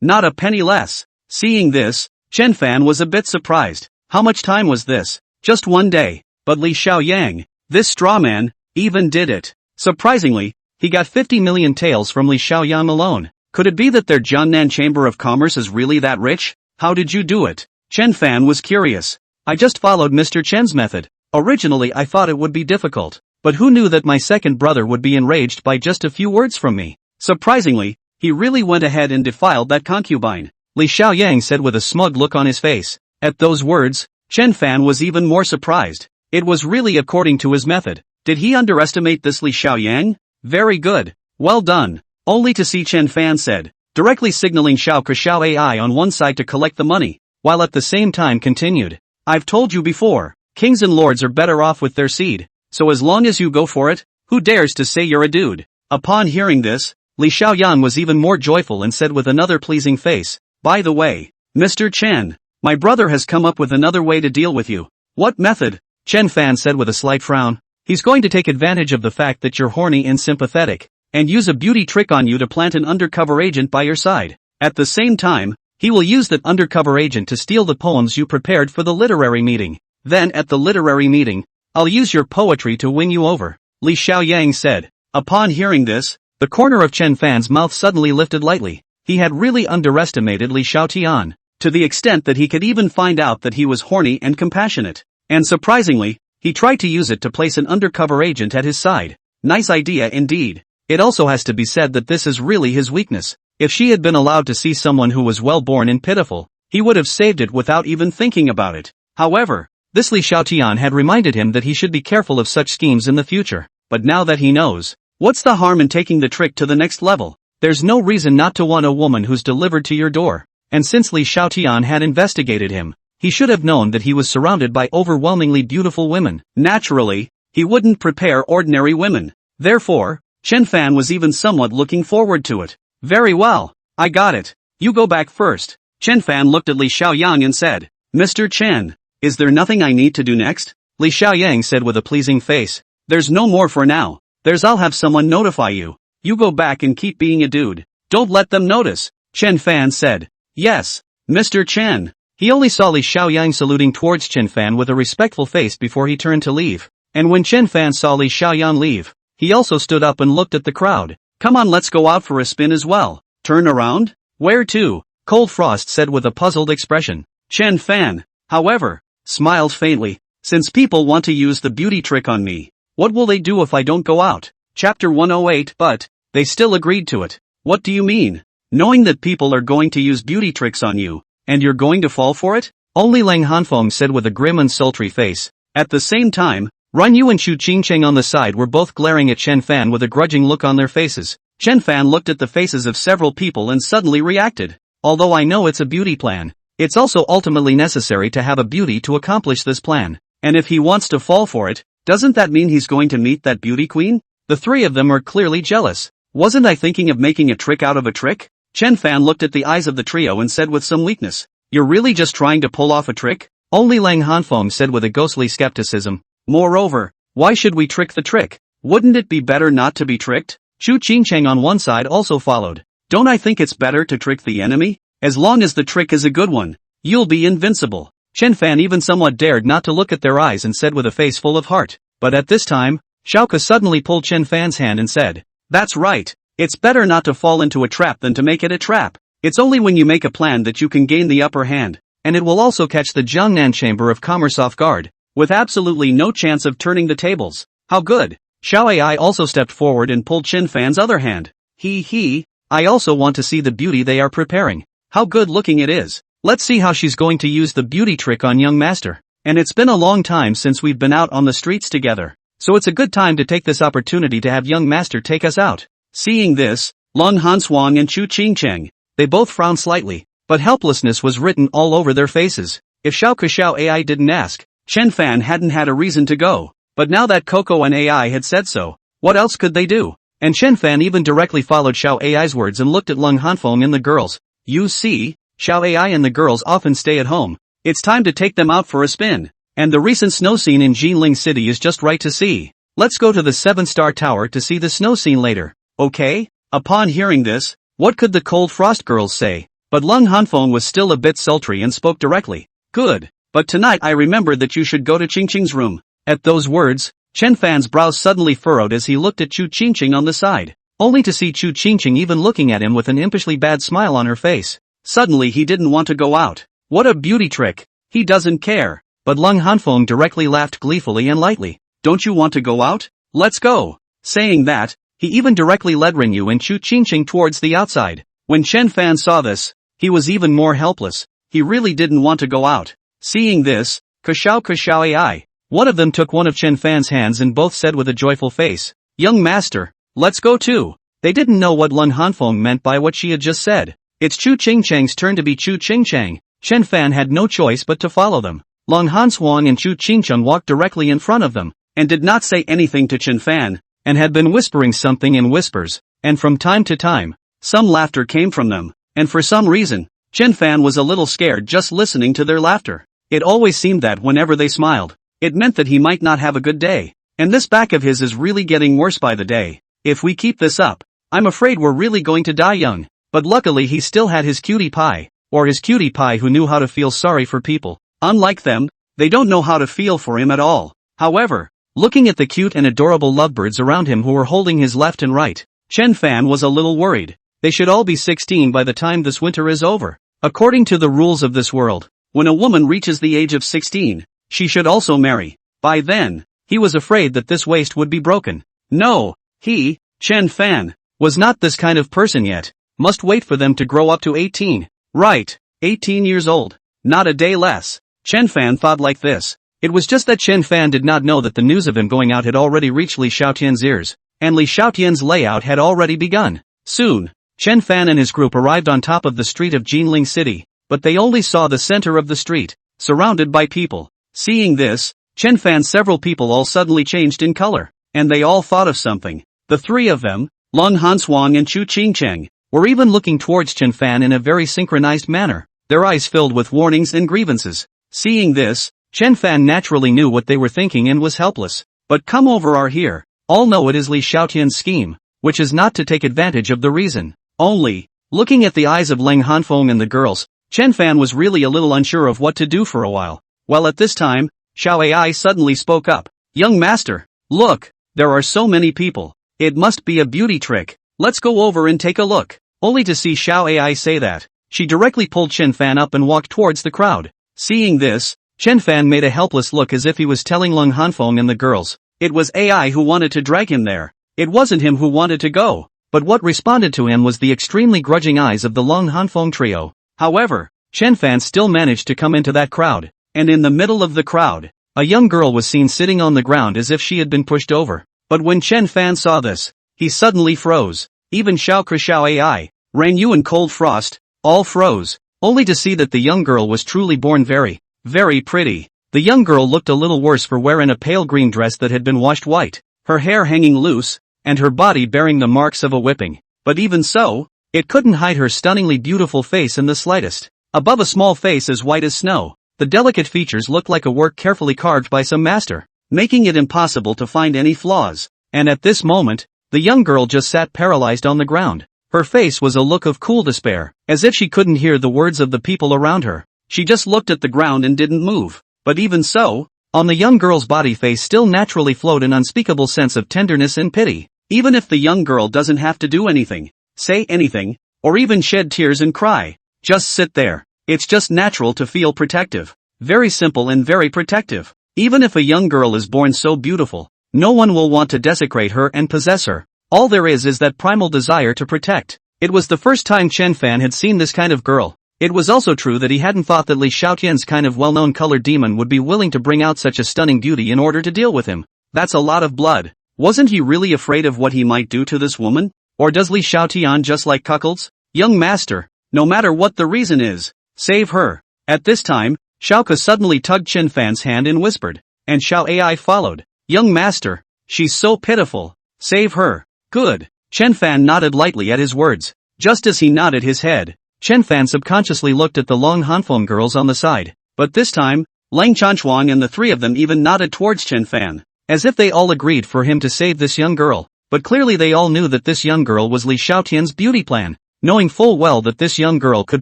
[SPEAKER 1] not a penny less. Seeing this, Chen Fan was a bit surprised. How much time was this? Just one day, but Li Xiaoyang, this strawman, even did it. Surprisingly, he got 50 million taels from Li Xiaoyang alone. Could it be that their Jiangnan Chamber of Commerce is really that rich? How did you do it? Chen Fan was curious. I just followed Mr. Chen's method. Originally I thought it would be difficult, but who knew that my second brother would be enraged by just a few words from me? Surprisingly, he really went ahead and defiled that concubine. Li Xiaoyang said with a smug look on his face. At those words, Chen Fan was even more surprised. It was really according to his method. Did he underestimate this Li Xiaoyang? Very good. Well done. Only to see Chen Fan said, directly signaling Xiao Ke Xiao AI on one side to collect the money, while at the same time continued. I've told you before, kings and lords are better off with their seed, so as long as you go for it, who dares to say you're a dude? Upon hearing this, Li Xiaoyan was even more joyful and said with another pleasing face, by the way, Mr. Chen, my brother has come up with another way to deal with you. What method? Chen Fan said with a slight frown. He's going to take advantage of the fact that you're horny and sympathetic, and use a beauty trick on you to plant an undercover agent by your side. At the same time, he will use that undercover agent to steal the poems you prepared for the literary meeting. Then at the literary meeting, I'll use your poetry to win you over, Li Xiaoyang said. Upon hearing this, the corner of Chen Fan's mouth suddenly lifted lightly. He had really underestimated Li Xiaotian, to the extent that he could even find out that he was horny and compassionate. And surprisingly, he tried to use it to place an undercover agent at his side. Nice idea indeed. It also has to be said that this is really his weakness. If she had been allowed to see someone who was well-born and pitiful, he would have saved it without even thinking about it. However, this Li Xiaotian had reminded him that he should be careful of such schemes in the future. But now that he knows, what's the harm in taking the trick to the next level? There's no reason not to want a woman who's delivered to your door. And since Li Xiaotian had investigated him, he should have known that he was surrounded by overwhelmingly beautiful women. Naturally, he wouldn't prepare ordinary women. Therefore, Chen Fan was even somewhat looking forward to it. Very well, I got it. You go back first. Chen Fan looked at Li Xiaoyang and said, Mr. Chen, is there nothing I need to do next? Li Xiaoyang said with a pleasing face, there's no more for now. I'll have someone notify you. You go back and keep being a dude. Don't let them notice. Chen Fan said, yes, Mr. Chen. He only saw Li Xiaoyang saluting towards Chen Fan with a respectful face before he turned to leave. And when Chen Fan saw Li Xiaoyang leave, he also stood up and looked at the crowd. Come on, let's go out for a spin as well. Turn around? Where to? Cold Frost said with a puzzled expression. Chen Fan, however, smiled faintly. Since people want to use the beauty trick on me, what will they do if I don't go out? Chapter 108. But they still agreed to it. What do you mean? Knowing that people are going to use beauty tricks on you, and you're going to fall for it? Only Lang Hanfeng said with a grim and sultry face. At the same time, Run Yu and Xu Qingcheng on the side were both glaring at Chen Fan with a grudging look on their faces. Chen Fan looked at the faces of several people and suddenly reacted. Although I know it's a beauty plan, it's also ultimately necessary to have a beauty to accomplish this plan. And if he wants to fall for it, doesn't that mean he's going to meet that beauty queen? The three of them are clearly jealous. Wasn't I thinking of making a trick out of a trick? Chen Fan looked at the eyes of the trio and said with some weakness, you're really just trying to pull off a trick? Only Lang Hanfeng said with a ghostly skepticism. Moreover, why should we trick the trick? Wouldn't it be better not to be tricked? Xu Qingcheng on one side also followed. Don't I think it's better to trick the enemy? As long as the trick is a good one, you'll be invincible. Chen Fan even somewhat dared not to look at their eyes and said with a face full of heart. But at this time, Xiaoke suddenly pulled Chen Fan's hand and said, that's right. It's better not to fall into a trap than to make it a trap. It's only when you make a plan that you can gain the upper hand, and it will also catch the Jiangnan Chamber of Commerce off guard, with absolutely no chance of turning the tables. How good. Xiao Ai also stepped forward and pulled Chen Fan's other hand. I also want to see the beauty they are preparing. How good looking it is. Let's see how she's going to use the beauty trick on young master. And it's been a long time since we've been out on the streets together, so it's a good time to take this opportunity to have young master take us out. Seeing this, Lung Hanswang and Chu Qingcheng. They both frowned slightly, but helplessness was written all over their faces. If Xiao Kuxiao AI didn't ask, Chen Fan hadn't had a reason to go. But now that Coco and AI had said so, what else could they do? And Chen Fan even directly followed Xiao AI's words and looked at Lung Hanfeng and the girls. You see, Xiao AI and the girls often stay at home. It's time to take them out for a spin. And the recent snow scene in Jinling City is just right to see. Let's go to the 7-star tower to see the snow scene later, okay? Upon hearing this, what could the Cold Frost girls say? But Lung Hanfeng was still a bit sultry and spoke directly. Good. But tonight I remembered that you should go to Qingqing's room. At those words, Chen Fan's brows suddenly furrowed as he looked at Chu Qingqing on the side, only to see Chu Qingqing even looking at him with an impishly bad smile on her face. Suddenly he didn't want to go out. What a beauty trick. He doesn't care. But Lung Hanfeng directly laughed gleefully and lightly. Don't you want to go out? Let's go. Saying that, he even directly led Ringyu and Chu Qingqing towards the outside. When Chen Fan saw this, he was even more helpless. He really didn't want to go out. Seeing this, Kuxiao AI. One of them took one of Chen Fan's hands and both said with a joyful face, Young master, let's go too. They didn't know what Lung Hanfeng meant by what she had just said. It's Chu Qingcheng's turn to be Chu Qingcheng. Chen Fan had no choice but to follow them. Lung Hanswang and Chu Qingcheng walked directly in front of them, and did not say anything to Chen Fan, and had been whispering something in whispers, and from time to time, some laughter came from them, and for some reason, Chen Fan was a little scared just listening to their laughter. It always seemed that whenever they smiled, it meant that he might not have a good day, and this back of his is really getting worse by the day. If we keep this up, I'm afraid we're really going to die young. But luckily he still had his cutie pie, or his cutie pie who knew how to feel sorry for people. Unlike them, they don't know how to feel for him at all. However, looking at the cute and adorable lovebirds around him who were holding his left and right, Chen Fan was a little worried. They should all be 16 by the time this winter is over. According to the rules of this world, when a woman reaches the age of 16, she should also marry. By then, he was afraid that this waist would be broken. No, he, Chen Fan, was not this kind of person yet. Must wait for them to grow up to 18. Right, 18 years old. Not a day less. Chen Fan thought like this. It was just that Chen Fan did not know that the news of him going out had already reached Li Xiaotian's ears, and Li Xiaotian's layout had already begun. Soon, Chen Fan and his group arrived on top of the street of Jinling City, but they only saw the center of the street, surrounded by people. Seeing this, Chen Fan's several people all suddenly changed in color, and they all thought of something. The three of them, Lung Hanswang and Chu Qingcheng, were even looking towards Chen Fan in a very synchronized manner, their eyes filled with warnings and grievances. Seeing this, Chen Fan naturally knew what they were thinking and was helpless. But come over are here. All know it is Li Xiaotian's scheme, which is not to take advantage of the reason. Only, looking at the eyes of Leng Hanfeng and the girls, Chen Fan was really a little unsure of what to do for a while. Well, at this time, Xiao AI suddenly spoke up. Young master, look, there are so many people. It must be a beauty trick. Let's go over and take a look. Only to see Xiao AI say that, she directly pulled Chen Fan up and walked towards the crowd. Seeing this, Chen Fan made a helpless look as if he was telling Lung Hanfeng and the girls, it was AI who wanted to drag him there. It wasn't him who wanted to go. But what responded to him was the extremely grudging eyes of the Lung Hanfeng trio. However, Chen Fan still managed to come into that crowd, and in the middle of the crowd, a young girl was seen sitting on the ground as if she had been pushed over. But when Chen Fan saw this, he suddenly froze. Even Xiao AI, Yu and Cold Frost, all froze, only to see that the young girl was truly born very, very pretty. The young girl looked a little worse for wearing a pale green dress that had been washed white, her hair hanging loose, and her body bearing the marks of a whipping. But even so, it couldn't hide her stunningly beautiful face in the slightest. Above a small face as white as snow, the delicate features looked like a work carefully carved by some master, making it impossible to find any flaws. And at this moment, the young girl just sat paralyzed on the ground. Her face was a look of cool despair, as if she couldn't hear the words of the people around her. She just looked at the ground and didn't move. But even so, on the young girl's body face still naturally flowed an unspeakable sense of tenderness and pity. Even if the young girl doesn't have to do anything, say anything, or even shed tears and cry, just sit there. It's just natural to feel protective. Very simple and very protective. Even if a young girl is born so beautiful, no one will want to desecrate her and possess her. All there is that primal desire to protect. It was the first time Chen Fan had seen this kind of girl. It was also true that he hadn't thought that Li Xiaotian's kind of well-known colored demon would be willing to bring out such a stunning beauty in order to deal with him. That's a lot of blood. Wasn't he really afraid of what he might do to this woman? Or does Li Xiaotian just like cuckolds? Young master, no matter what the reason is, save her. At this time, Xiaoke suddenly tugged Chen Fan's hand and whispered, and Xiao Ai followed. Young master, she's so pitiful. Save her. Good. Chen Fan nodded lightly at his words. Just as he nodded his head, Chen Fan subconsciously looked at the Long Hanfeng girls on the side. But this time, Lang Chanchuang and the three of them even nodded towards Chen Fan, as if they all agreed for him to save this young girl. But clearly they all knew that this young girl was Li Xiaotian's beauty plan, knowing full well that this young girl could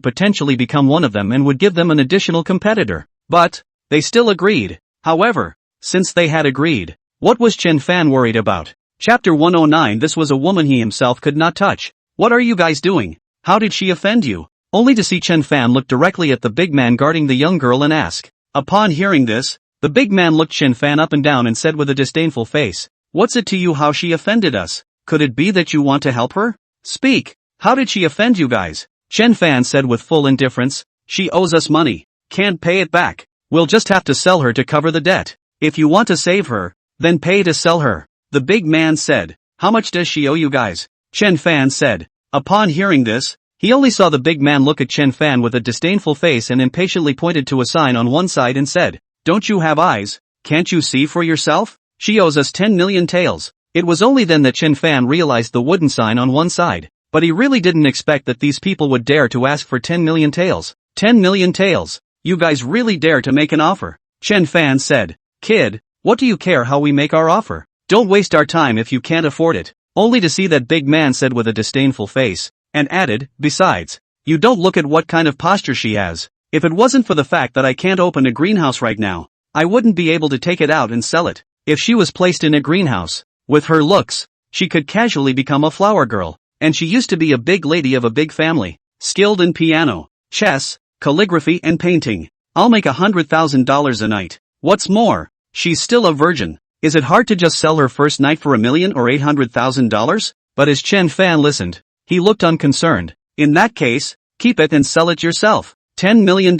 [SPEAKER 1] potentially become one of them and would give them an additional competitor. But they still agreed. However, since they had agreed, what was Chen Fan worried about? Chapter 109. This was a woman he himself could not touch. What are you guys doing? How did she offend you? Only to see Chen Fan look directly at the big man guarding the young girl and ask. Upon hearing this, the big man looked Chen Fan up and down and said with a disdainful face, "What's it to you how she offended us? Could it be that you want to help her? Speak, how did she offend you guys?" Chen Fan said with full indifference, "She owes us money. Can't pay it back. We'll just have to sell her to cover the debt. If you want to save her, then pay to sell her." The big man said, "How much does she owe you guys?" Chen Fan said. Upon hearing this, he only saw the big man look at Chen Fan with a disdainful face and impatiently pointed to a sign on one side and said, "Don't you have eyes? Can't you see for yourself? She owes us 10 million taels." It was only then that Chen Fan realized the wooden sign on one side, but he really didn't expect that these people would dare to ask for 10 million taels. 10 million taels? You guys really dare to make an offer? Chen Fan said. "Kid, what do you care how we make our offer? Don't waste our time if you can't afford it." Only to see that big man said with a disdainful face, and added, "Besides, you don't look at what kind of posture she has. If it wasn't for the fact that I can't open a greenhouse right now, I wouldn't be able to take it out and sell it. If she was placed in a greenhouse, with her looks, she could casually become a flower girl, and she used to be a big lady of a big family, skilled in piano, chess, calligraphy and painting. I'll make $100,000 a night. What's more, she's still a virgin. Is it hard to just sell her first night for $1 million or $800,000? But as Chen Fan listened, he looked unconcerned. In that case, keep it and sell it yourself. $10 million?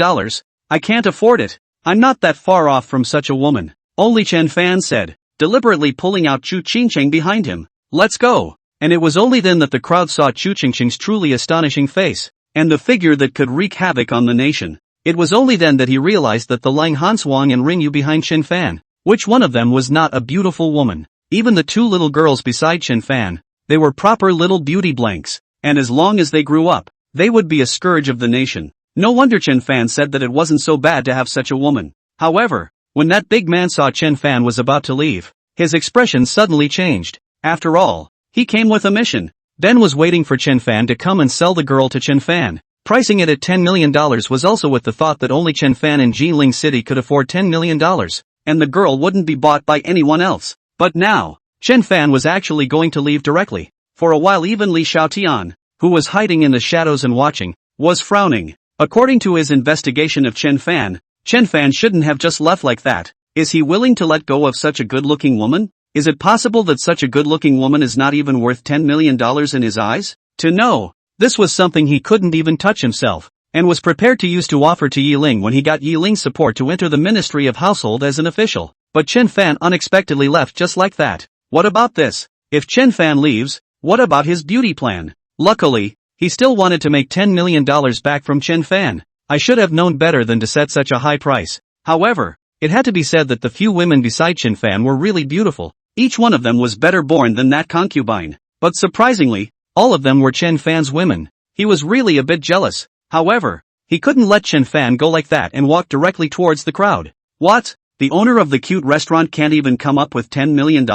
[SPEAKER 1] I can't afford it. I'm not that far off from such a woman. Only Chen Fan said, deliberately pulling out Chu Qingqing behind him. Let's go. And it was only then that the crowd saw Chu Qingqing's truly astonishing face, and the figure that could wreak havoc on the nation. It was only then that he realized that the Lang Hanswang and Ring Yu behind Chen Fan, which one of them was not a beautiful woman? Even the two little girls beside Chen Fan, they were proper little beauty blanks, and as long as they grew up, they would be a scourge of the nation. No wonder Chen Fan said that it wasn't so bad to have such a woman. However, when that big man saw Chen Fan was about to leave, his expression suddenly changed. After all, he came with a mission. Ben was waiting for Chen Fan to come and sell the girl to Chen Fan. Pricing it at $10 million was also with the thought that only Chen Fan in Jiling City could afford $10 million. And the girl wouldn't be bought by anyone else. But now, Chen Fan was actually going to leave directly. For a while even Li Xiaotian, who was hiding in the shadows and watching, was frowning. According to his investigation of Chen Fan shouldn't have just left like that. Is he willing to let go of such a good-looking woman? Is it possible that such a good-looking woman is not even worth $10 million in his eyes? To know, this was something he couldn't even touch himself, and was prepared to use to offer to Yiling when he got Yiling's support to enter the Ministry of Household as an official. But Chen Fan unexpectedly left just like that. What about this? If Chen Fan leaves, what about his beauty plan? Luckily, he still wanted to make $10 million back from Chen Fan. I should have known better than to set such a high price. However, it had to be said that the few women beside Chen Fan were really beautiful. Each one of them was better born than that concubine. But surprisingly, all of them were Chen Fan's women. He was really a bit jealous. However, he couldn't let Chen Fan go like that and walk directly towards the crowd. What? The owner of the cute restaurant can't even come up with $10 million?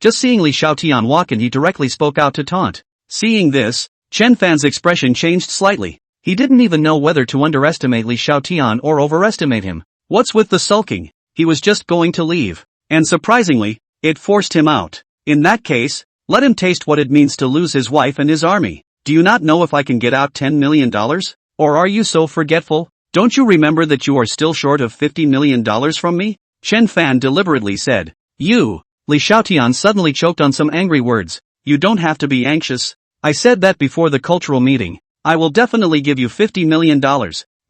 [SPEAKER 1] Just seeing Li Xiaotian walk in, he directly spoke out to taunt. Seeing this, Chen Fan's expression changed slightly. He didn't even know whether to underestimate Li Xiaotian or overestimate him. What's with the sulking? He was just going to leave. And surprisingly, it forced him out. In that case, let him taste what it means to lose his wife and his army. Do you not know if I can get out $10 million? Or are you so forgetful? Don't you remember that you are still short of $50 million from me? Chen Fan deliberately said. You. Li Xiaotian suddenly choked on some angry words. You don't have to be anxious. I said that before the cultural meeting. I will definitely give you $50 million.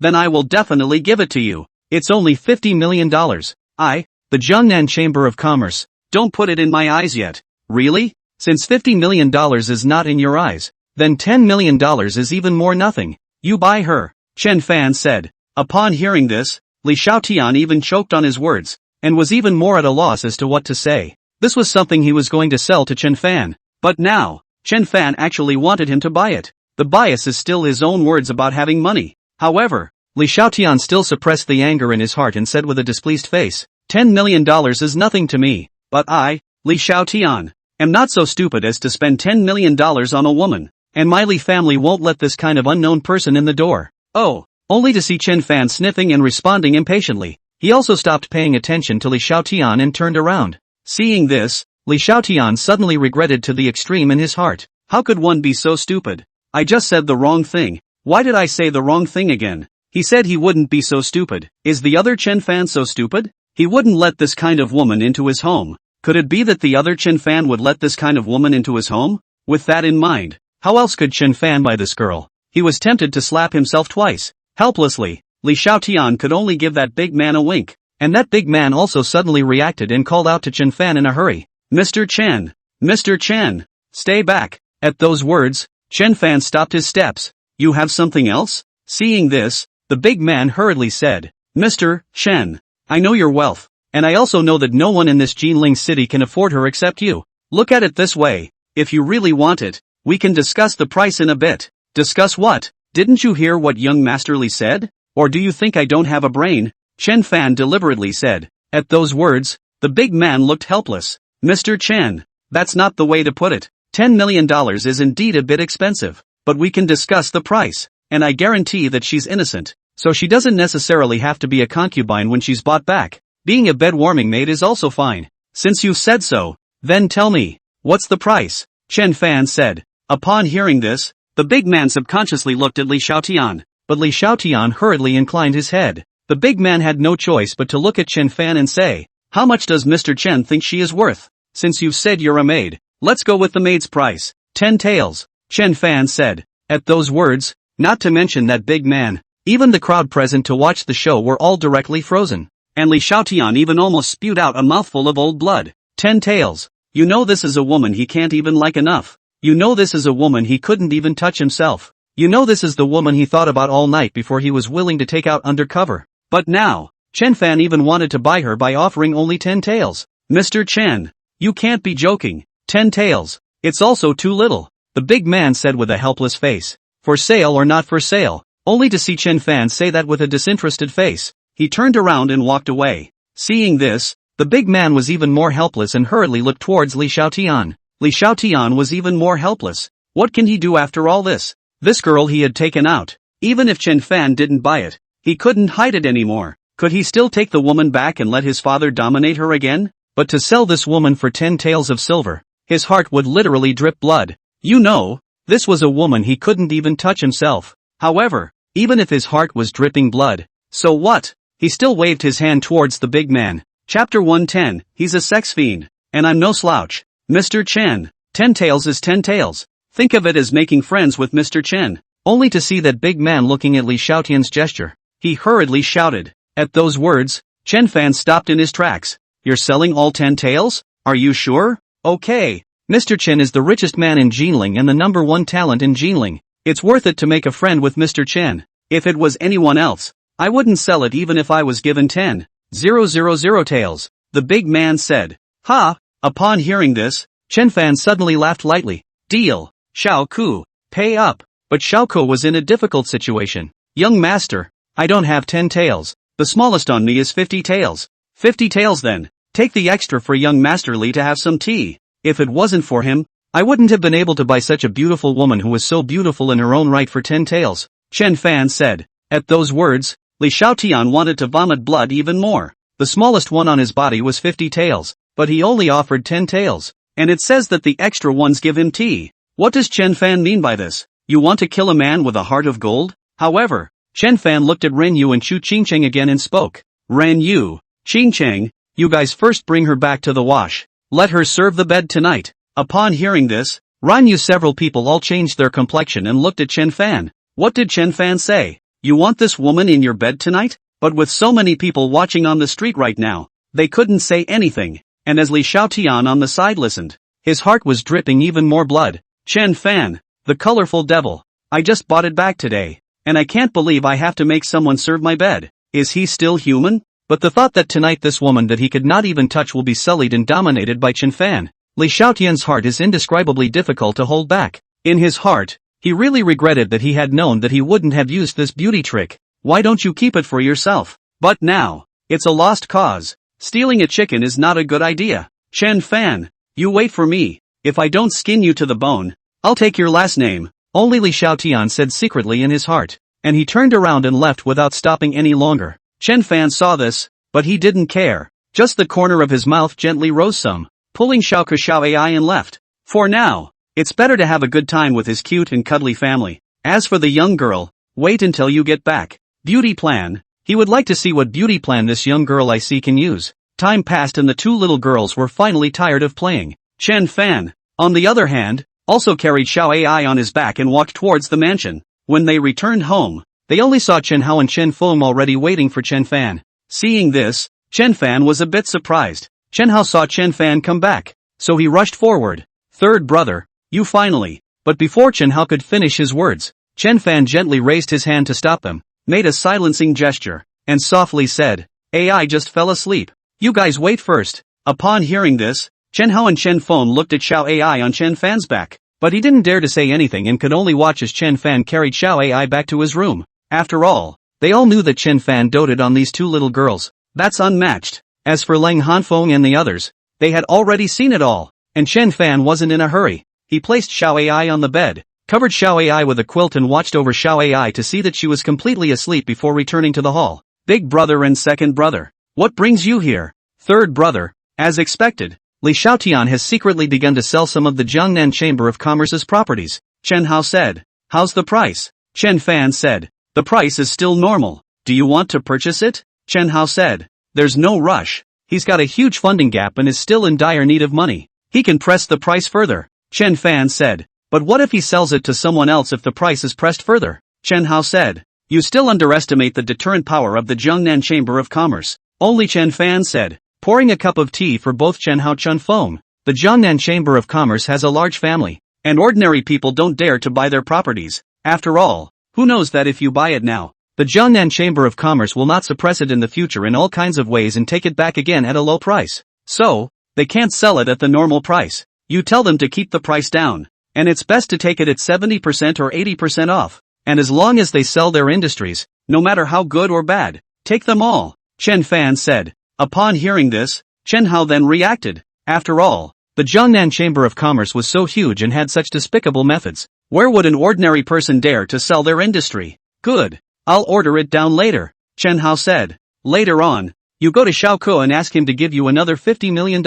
[SPEAKER 1] Then I will definitely give it to you. It's only $50 million. The Jiangnan Chamber of Commerce. Don't put it in my eyes yet. Really? Since $50 million is not in your eyes, then $10 million is even more nothing. You buy her, Chen Fan said. Upon hearing this, Li Xiaotian even choked on his words, and was even more at a loss as to what to say. This was something he was going to sell to Chen Fan. But now, Chen Fan actually wanted him to buy it. The bias is still his own words about having money. However, Li Xiaotian still suppressed the anger in his heart and said with a displeased face, $10 million is nothing to me, but I, Li Xiaotian, am not so stupid as to spend $10 million on a woman, and my Li family won't let this kind of unknown person in the door. Oh, only to see Chen Fan sniffing and responding impatiently. He also stopped paying attention to Li Xiaotian and turned around. Seeing this, Li Xiaotian suddenly regretted to the extreme in his heart. How could one be so stupid? I just said the wrong thing. Why did I say the wrong thing again? He said he wouldn't be so stupid. Is the other Chen Fan so stupid? He wouldn't let this kind of woman into his home. Could it be that the other Chen Fan would let this kind of woman into his home? With that in mind, how else could Chen Fan buy this girl? He was tempted to slap himself twice. Helplessly, Li Xiaotian could only give that big man a wink. And that big man also suddenly reacted and called out to Chen Fan in a hurry. Mr. Chen! Mr. Chen! Stay back! At those words, Chen Fan stopped his steps. You have something else? Seeing this, the big man hurriedly said, Mr. Chen, I know your wealth, and I also know that no one in this Jinling city can afford her except you. Look at it this way, if you really want it, we can discuss the price in a bit. Discuss what? Didn't you hear what young Master Li said? Or do you think I don't have a brain? Chen Fan deliberately said. At those words, the big man looked helpless. Mr. Chen, that's not the way to put it. $10 million is indeed a bit expensive, but we can discuss the price, and I guarantee that she's innocent, so she doesn't necessarily have to be a concubine when she's bought back. Being a bed-warming maid is also fine. Since you've said so, then tell me, what's the price? Chen Fan said. Upon hearing this, the big man subconsciously looked at Li Xiaotian, but Li Xiaotian hurriedly inclined his head. The big man had no choice but to look at Chen Fan and say, how much does Mr. Chen think she is worth? Since you've said you're a maid, let's go with the maid's price. 10 taels, Chen Fan said. At those words, not to mention that big man, even the crowd present to watch the show were all directly frozen. And Li Xiaotian even almost spewed out a mouthful of old blood. 10 taels. You know this is a woman he can't even like enough. You know this is a woman he couldn't even touch himself. You know this is the woman he thought about all night before he was willing to take out undercover. But now, Chen Fan even wanted to buy her by offering only 10 taels. Mr. Chen, you can't be joking. 10 taels. It's also too little, the big man said with a helpless face. For sale or not for sale? Only to see Chen Fan say that with a disinterested face, he turned around and walked away. Seeing this, the big man was even more helpless and hurriedly looked towards Li Xiaotian. Li Xiaotian was even more helpless. What can he do after all this? This girl he had taken out. Even if Chen Fan didn't buy it, he couldn't hide it anymore. Could he still take the woman back and let his father dominate her again? But to sell this woman for 10 taels of silver, his heart would literally drip blood. You know, this was a woman he couldn't even touch himself. However, even if his heart was dripping blood, so what? He still waved his hand towards the big man. Chapter 110, he's a sex fiend, and I'm no slouch. Mr. Chen, 10 taels is 10 taels. Think of it as making friends with Mr. Chen. Only to see that big man looking at Li Xiaotian's gesture, he hurriedly shouted. At those words, Chen Fan stopped in his tracks. You're selling all 10 taels? Are you sure? Okay. Mr. Chen is the richest man in Jinling and the #1 talent in Jinling. It's worth it to make a friend with Mr. Chen. If it was anyone else, I wouldn't sell it even if I was given 10,000 taels, the big man said. Ha! Upon hearing this, Chen Fan suddenly laughed lightly. Deal, Xiao Ku, pay up. But Xiao Ku was in a difficult situation. Young master, I don't have 10 taels. The smallest on me is 50 taels. 50 taels then. Take the extra for young Master Li to have some tea. If it wasn't for him, I wouldn't have been able to buy such a beautiful woman who was so beautiful in her own right for 10 taels, Chen Fan said. At those words, Li Xiaotian wanted to vomit blood even more. The smallest one on his body was 50 taels, but he only offered 10 taels. And it says that the extra ones give him tea. What does Chen Fan mean by this? You want to kill a man with a heart of gold? However, Chen Fan looked at Ren Yu and Chu Qingcheng again and spoke. Ren Yu, Qingcheng, you guys first bring her back to the wash. Let her serve the bed tonight. Upon hearing this, Ren Yu several people all changed their complexion and looked at Chen Fan. What did Chen Fan say? You want this woman in your bed tonight? But with so many people watching on the street right now, they couldn't say anything, and as Li Xiaotian on the side listened, His heart was dripping even more blood. Chen Fan, the colorful devil. I just bought it back today. And I can't believe I have to make someone serve my bed. Is he still human? But the thought that tonight this woman that he could not even touch will be sullied and dominated by Chen Fan. Li Xiaotian's heart is indescribably difficult to hold back. In his heart, he really regretted that he had known that he wouldn't have used this beauty trick. Why don't you keep it for yourself? But now, it's a lost cause. Stealing a chicken is not a good idea. Chen Fan, you wait for me. If I don't skin you to the bone, I'll take your last name. Only Li Xiaotian said secretly in his heart. And he turned around and left without stopping any longer. Chen Fan saw this, but he didn't care. Just the corner of his mouth gently rose some, pulling Xiao Ke Xiao Ai and left. For now, it's better to have a good time with his cute and cuddly family. As for the young girl, wait until you get back. Beauty plan. He would like to see what beauty plan this young girl I see can use. Time passed and the two little girls were finally tired of playing. Chen Fan, on the other hand, also carried Xiao Ai on his back and walked towards the mansion. When they returned home, they only saw Chen Hao and Chen Feng already waiting for Chen Fan. Seeing this, Chen Fan was a bit surprised. Chen Hao saw Chen Fan come back, so he rushed forward. Third brother, you finally. But before Chen Hao could finish his words, Chen Fan gently raised his hand to stop them, made a silencing gesture, and softly said, AI just fell asleep. You guys wait first. Upon hearing this, Chen Hao and Chen Feng looked at Xiao Ai on Chen Fan's back. But he didn't dare to say anything and could only watch as Chen Fan carried Xiao Ai back to his room. After all, they all knew that Chen Fan doted on these two little girls. That's unmatched. As for Leng Hanfeng and the others, they had already seen it all, and Chen Fan wasn't in a hurry. He placed Xiao Ai on the bed, covered Xiao Ai with a quilt and watched over Xiao Ai to see that she was completely asleep before returning to the hall. Big brother and second brother, what brings you here? Third brother, as expected. Li Xiaotian has secretly begun to sell some of the Jiangnan Chamber of Commerce's properties. Chen Hao said. How's the price? Chen Fan said. The price is still normal. Do you want to purchase it? Chen Hao said. There's no rush. He's got a huge funding gap and is still in dire need of money. He can press the price further. Chen Fan said. But what if he sells it to someone else if the price is pressed further? Chen Hao said. You still underestimate the deterrent power of the Jiangnan Chamber of Commerce. Only Chen Fan said. Pouring a cup of tea for both Chen Hao and Chen Feng. The Jiangnan Chamber of Commerce has a large family, and ordinary people don't dare to buy their properties. After all, who knows that if you buy it now, the Jiangnan Chamber of Commerce will not suppress it in the future in all kinds of ways and take it back again at a low price. So, they can't sell it at the normal price. You tell them to keep the price down, and it's best to take it at 70% or 80% off. And as long as they sell their industries, no matter how good or bad, take them all, Chen Fan said. Upon hearing this, Chen Hao then reacted. After all, the Jiangnan Chamber of Commerce was so huge and had such despicable methods. Where would an ordinary person dare to sell their industry? Good. I'll order it down later, Chen Hao said. Later on, you go to Xiao Ke and ask him to give you another $50 million.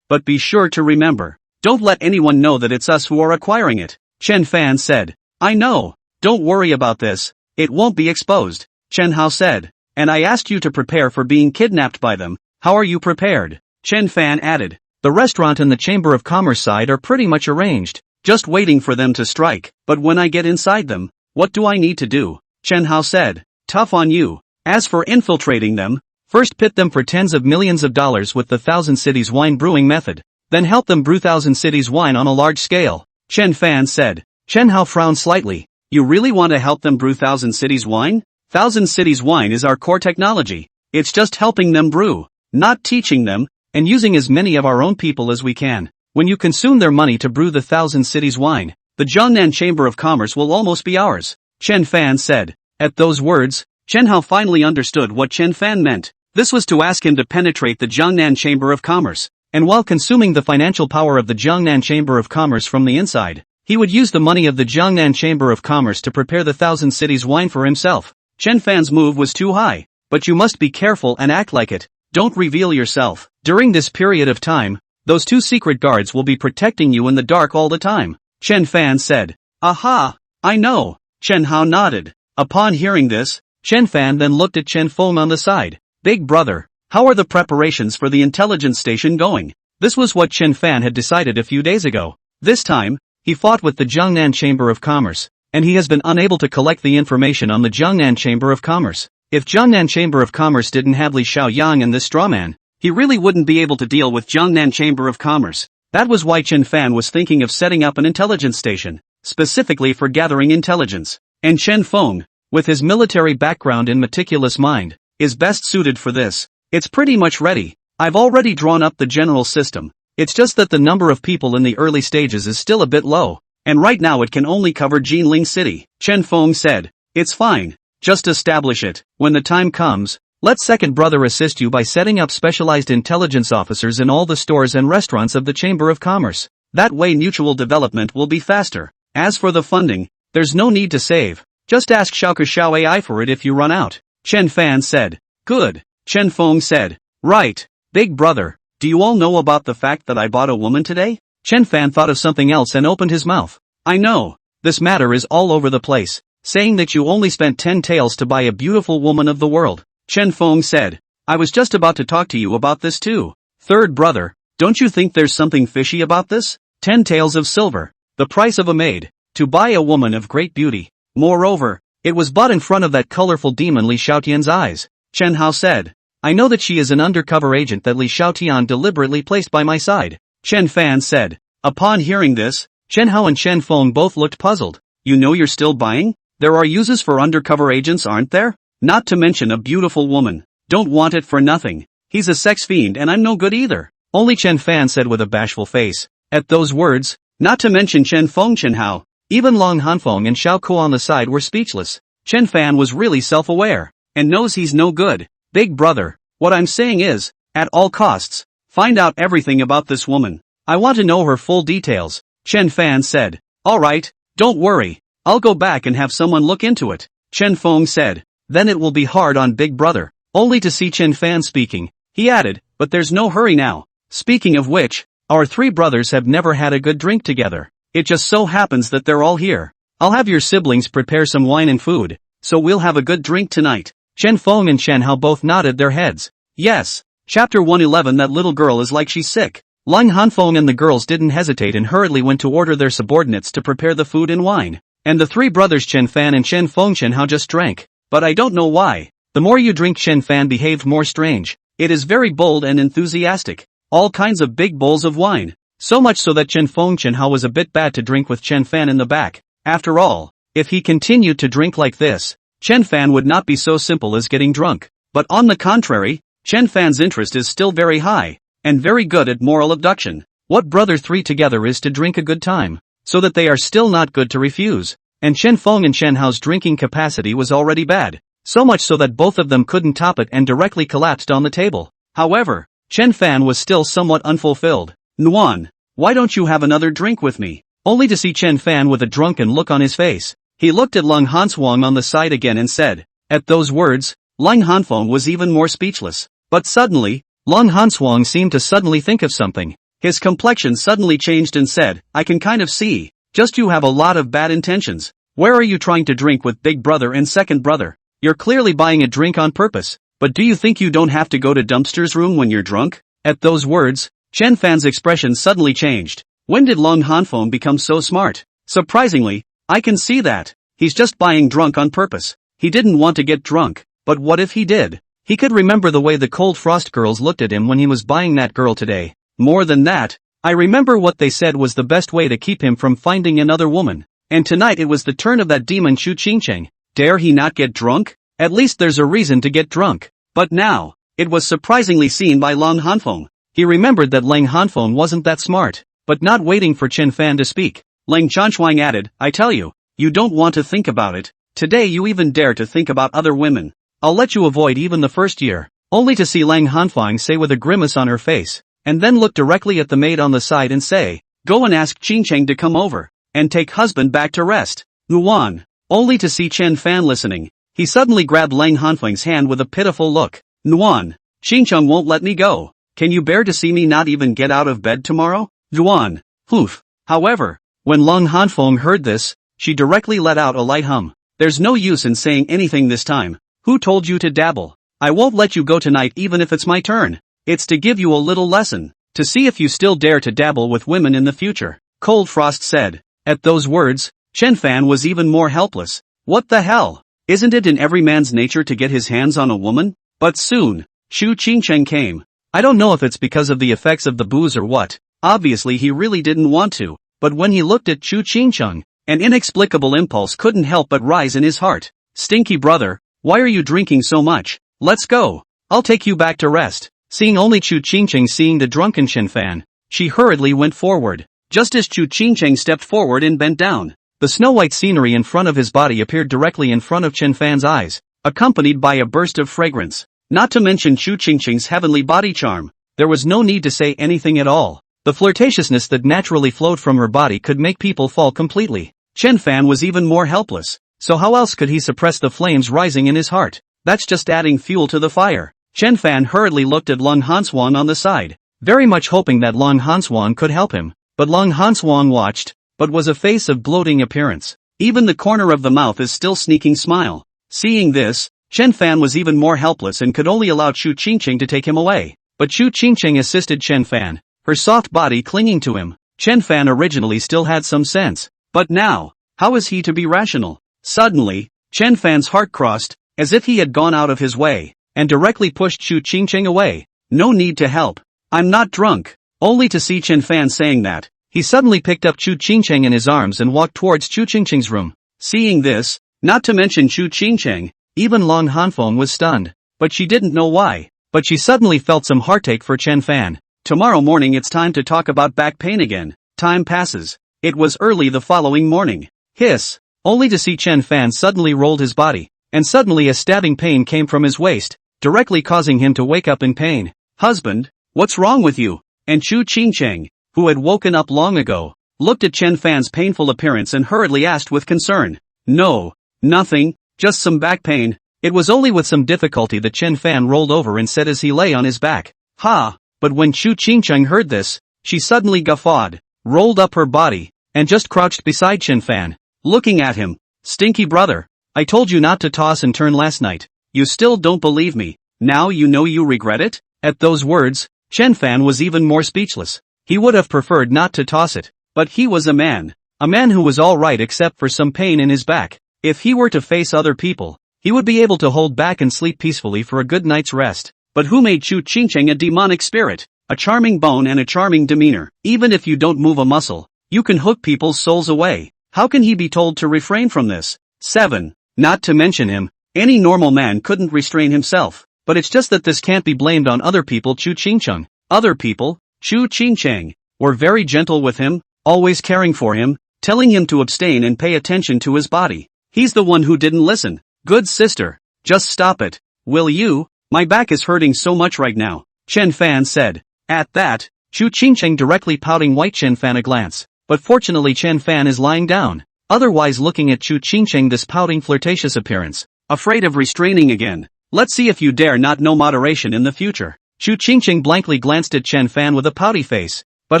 [SPEAKER 1] But be sure to remember, don't let anyone know that it's us who are acquiring it, Chen Fan said. I know. Don't worry about this. It won't be exposed, Chen Hao said. And I asked you to prepare for being kidnapped by them. How are you prepared? Chen Fan added. The restaurant and the Chamber of Commerce side are pretty much arranged, just waiting for them to strike. But when I get inside them, what do I need to do? Chen Hao said. Tough on you. As for infiltrating them, first pit them for tens of millions of dollars with the Thousand Cities wine brewing method. Then help them brew Thousand Cities wine on a large scale, Chen Fan said. Chen Hao frowned slightly. You really want to help them brew Thousand Cities wine? Thousand Cities wine is our core technology. It's just helping them brew, not teaching them, and using as many of our own people as we can. When you consume their money to brew the Thousand Cities wine, the Jiangnan Chamber of Commerce will almost be ours, Chen Fan said. At those words, Chen Hao finally understood what Chen Fan meant. This was to ask him to penetrate the Jiangnan Chamber of Commerce, and while consuming the financial power of the Jiangnan Chamber of Commerce from the inside, he would use the money of the Jiangnan Chamber of Commerce to prepare the Thousand Cities wine for himself. Chen Fan's move was too high, but you must be careful and act like it. Don't reveal yourself. During this period of time, those two secret guards will be protecting you in the dark all the time, Chen Fan said. Aha, I know, Chen Hao nodded. Upon hearing this, Chen Fan then looked at Chen Feng on the side. Big brother, how are the preparations for the intelligence station going? This was what Chen Fan had decided a few days ago. This time, he fought with the Jiangnan Chamber of Commerce, and he has been unable to collect the information on the Jiangnan Chamber of Commerce. If Jiangnan Chamber of Commerce didn't have Li Xiaoyang and this straw man, he really wouldn't be able to deal with Jiangnan Chamber of Commerce. That was why Chen Fan was thinking of setting up an intelligence station, specifically for gathering intelligence. And Chen Feng, with his military background and meticulous mind, is best suited for this. It's pretty much ready. I've already drawn up the general system. It's just that the number of people in the early stages is still a bit low, and right now it can only cover Jinling City. Chen Feng said, "It's fine. Just establish it. When the time comes, let second brother assist you by setting up specialized intelligence officers in all the stores and restaurants of the Chamber of Commerce. That way mutual development will be faster. As for the funding, there's no need to save. Just ask Xiao AI for it if you run out." Chen Fan said. "Good." Chen Feng said. "Right. Big brother, do you all know about the fact that I bought a woman today?" Chen Fan thought of something else and opened his mouth. "I know. This matter is all over the place, saying that you only spent 10 taels to buy a beautiful woman of the world." Chen Feng said. "I was just about to talk to you about this too. Third brother, don't you think there's something fishy about this? 10 taels of silver, the price of a maid, to buy a woman of great beauty. Moreover, it was bought in front of that colorful demon Li Xiaotian's eyes." Chen Hao said. "I know that she is an undercover agent that Li Xiaotian deliberately placed by my side." Chen Fan said. Upon hearing this, Chen Hao and Chen Feng both looked puzzled. "You know you're still buying? There are uses for undercover agents, aren't there? Not to mention a beautiful woman. Don't want it for nothing. He's a sex fiend and I'm no good either." Only Chen Fan said with a bashful face. At those words, not to mention Chen Feng, Chen Hao, even Long Hanfeng and Xiao Kuo on the side were speechless. Chen Fan was really self-aware, and knows he's no good. "Big brother, what I'm saying is, at all costs, find out everything about this woman. I want to know her full details." Chen Fan said. "Alright, don't worry, I'll go back and have someone look into it." Chen Feng said. "Then it will be hard on big brother." Only to see Chen Fan speaking, he added, "But there's no hurry now. Speaking of which, our three brothers have never had a good drink together. It just so happens that they're all here. I'll have your siblings prepare some wine and food, so we'll have a good drink tonight." Chen Feng and Chen Hao both nodded their heads. Yes. Chapter 111. That little girl is like she's sick. Long Hanfeng and the girls didn't hesitate and hurriedly went to order their subordinates to prepare the food and wine. And the three brothers Chen Fan and Chen Feng Chen Hao just drank. But I don't know why. The more you drink, Chen Fan behaved more strange. It is very bold and enthusiastic. All kinds of big bowls of wine. So much so that Chen Feng Chen Hao was a bit bad to drink with Chen Fan in the back. After all, if he continued to drink like this, Chen Fan would not be so simple as getting drunk. But on the contrary, Chen Fan's interest is still very high, and very good at moral abduction. What brother three together is to drink a good time, so that they are still not good to refuse. And Chen Feng and Chen Hao's drinking capacity was already bad, so much so that both of them couldn't top it and directly collapsed on the table. However, Chen Fan was still somewhat unfulfilled. "Nuan, why don't you have another drink with me?" Only to see Chen Fan with a drunken look on his face. He looked at Long Hanswang on the side again and said. At those words, Long Hanfeng was even more speechless. But suddenly, Long Hanswang seemed to suddenly think of something. His complexion suddenly changed and said, "I can kind of see. Just you have a lot of bad intentions. Where are you trying to drink with big brother and second brother? You're clearly buying a drink on purpose. But do you think you don't have to go to Dumpster's room when you're drunk?" At those words, Chen Fan's expression suddenly changed. When did Long Hanfeng become so smart? Surprisingly, I can see that. He's just buying drunk on purpose. He didn't want to get drunk, but what if he did? He could remember the way the Cold Frost girls looked at him when he was buying that girl today. More than that, I remember what they said was the best way to keep him from finding another woman. And tonight it was the turn of that demon Shu Qingcheng. Dare he not get drunk? At least there's a reason to get drunk. But now, it was surprisingly seen by Long Hanfeng. He remembered that Lang Hanfeng wasn't that smart. But not waiting for Chen Fan to speak, Lang Chanchuang added, "I tell you, you don't want to think about it. Today you even dare to think about other women. I'll let you avoid even the first year." Only to see Lang Hanfeng say with a grimace on her face, and then look directly at the maid on the side and say, "Go and ask Qingcheng to come over, and take husband back to rest." Nuan. Only to see Chen Fan listening, he suddenly grabbed Lang Hanfeng's hand with a pitiful look. "Nuan, Qingcheng won't let me go. Can you bear to see me not even get out of bed tomorrow?" Yuan. Poof. However, when Long Hanfeng heard this, she directly let out a light hum. "There's no use in saying anything this time. Who told you to dabble? I won't let you go tonight even if it's my turn. It's to give you a little lesson, to see if you still dare to dabble with women in the future," Cold Frost said. At those words, Chen Fan was even more helpless. What the hell? Isn't it in every man's nature to get his hands on a woman? But soon, Shu Qingcheng came. I don't know if it's because of the effects of the booze or what, Obviously he really didn't want to, but when he looked at Chu Chingcheng, an inexplicable impulse couldn't help but rise in his heart. Stinky brother, why are you drinking so much? Let's go. I'll take you back to rest. Seeing only Chu Chingcheng seeing the drunken Chen Fan, she hurriedly went forward. Just as Chu Chingcheng stepped forward and bent down, the snow-white scenery in front of his body appeared directly in front of Chen Fan's eyes, accompanied by a burst of fragrance. Not to mention Chu Chingcheng's heavenly body charm, there was no need to say anything at all. The flirtatiousness that naturally flowed from her body could make people fall completely. Chen Fan was even more helpless, so how else could he suppress the flames rising in his heart? That's just adding fuel to the fire. Chen Fan hurriedly looked at Long Hanswan on the side, very much hoping that Long Hanswan could help him, but Long Hanswan watched, but was a face of bloating appearance. Even the corner of the mouth is still sneaking smile. Seeing this, Chen Fan was even more helpless and could only allow Chu Chingcheng to take him away. But Chu Chingcheng assisted Chen Fan, her soft body clinging to him. Chen Fan originally still had some sense, but now, how is he to be rational? Suddenly, Chen Fan's heart crossed, as if he had gone out of his way, and directly pushed Chu Chingcheng away. No need to help. I'm not drunk. Only to see Chen Fan saying that, he suddenly picked up Chu Chingcheng in his arms and walked towards Chu Chingcheng's room. Seeing this, not to mention Chu Chingcheng, even Long Hanfeng was stunned, but she didn't know why. But she suddenly felt some heartache for Chen Fan. Tomorrow morning it's time to talk about back pain again. Time passes. It was early the following morning. Hiss! Only to see Chen Fan suddenly rolled his body, and suddenly a stabbing pain came from his waist, directly causing him to wake up in pain. Husband, what's wrong with you? And Chu Chingcheng, who had woken up long ago, looked at Chen Fan's painful appearance and hurriedly asked with concern. No, nothing, just some back pain. It was only with some difficulty that Chen Fan rolled over and said as he lay on his back. Ha! But when Chu Chingcheng heard this, she suddenly guffawed, rolled up her body, and just crouched beside Chen Fan, looking at him. Stinky brother, I told you not to toss and turn last night. You still don't believe me. Now you know you regret it? At those words, Chen Fan was even more speechless. He would have preferred not to toss it, but he was a man who was alright except for some pain in his back. If he were to face other people, he would be able to hold back and sleep peacefully for a good night's rest. But who made Chu Chingcheng a demonic spirit? A charming bone and a charming demeanor. Even if you don't move a muscle, you can hook people's souls away. How can he be told to refrain from this? 7. Not to mention him, any normal man couldn't restrain himself. But it's just that this can't be blamed on other people. Chu Chingcheng. Other people, Chu Chingcheng, were very gentle with him, always caring for him, telling him to abstain and pay attention to his body. He's the one who didn't listen. Good sister, just stop it, will you? My back is hurting so much right now, Chen Fan said. At that, Chu Chingcheng directly pouting White Chen Fan a glance, but fortunately Chen Fan is lying down, otherwise looking at Chu Chingcheng this pouting flirtatious appearance, afraid of restraining again. Let's see if you dare not know moderation in the future. Chu Chingcheng blankly glanced at Chen Fan with a pouty face, but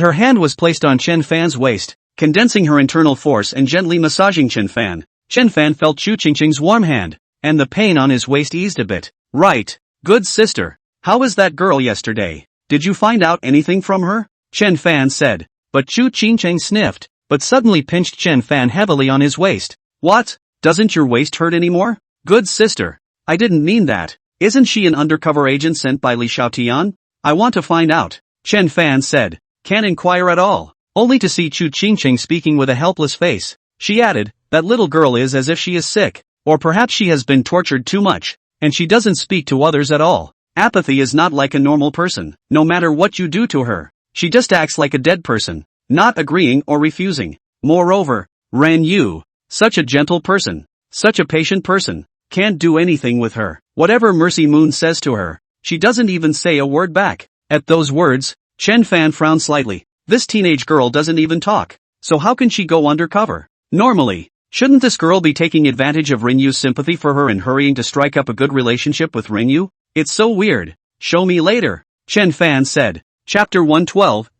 [SPEAKER 1] her hand was placed on Chen Fan's waist, condensing her internal force and gently massaging Chen Fan. Chen Fan felt Chu Chingcheng's warm hand, and the pain on his waist eased a bit. Right, good sister. How was that girl yesterday? Did you find out anything from her? Chen Fan said. But Chu Chingcheng sniffed, but suddenly pinched Chen Fan heavily on his waist. What? Doesn't your waist hurt anymore? Good sister. I didn't mean that. Isn't she an undercover agent sent by Li Xiaotian? I want to find out. Chen Fan said. Can't inquire at all. Only to see Chu Chingcheng speaking with a helpless face. She added, that little girl is as if she is sick, or perhaps she has been tortured too much, and she doesn't speak to others at all. Apathy is not like a normal person. No matter what you do to her, she just acts like a dead person, not agreeing or refusing. Moreover, Ren Yu, such a gentle person, such a patient person, can't do anything with her. Whatever Mercy Moon says to her, she doesn't even say a word back. At those words, Chen Fan frowned slightly. This teenage girl doesn't even talk, so how can she go undercover? Normally, shouldn't this girl be taking advantage of Rinyu's sympathy for her and hurrying to strike up a good relationship with Rinyu? It's so weird. Show me later, Chen Fan said. Chapter 112,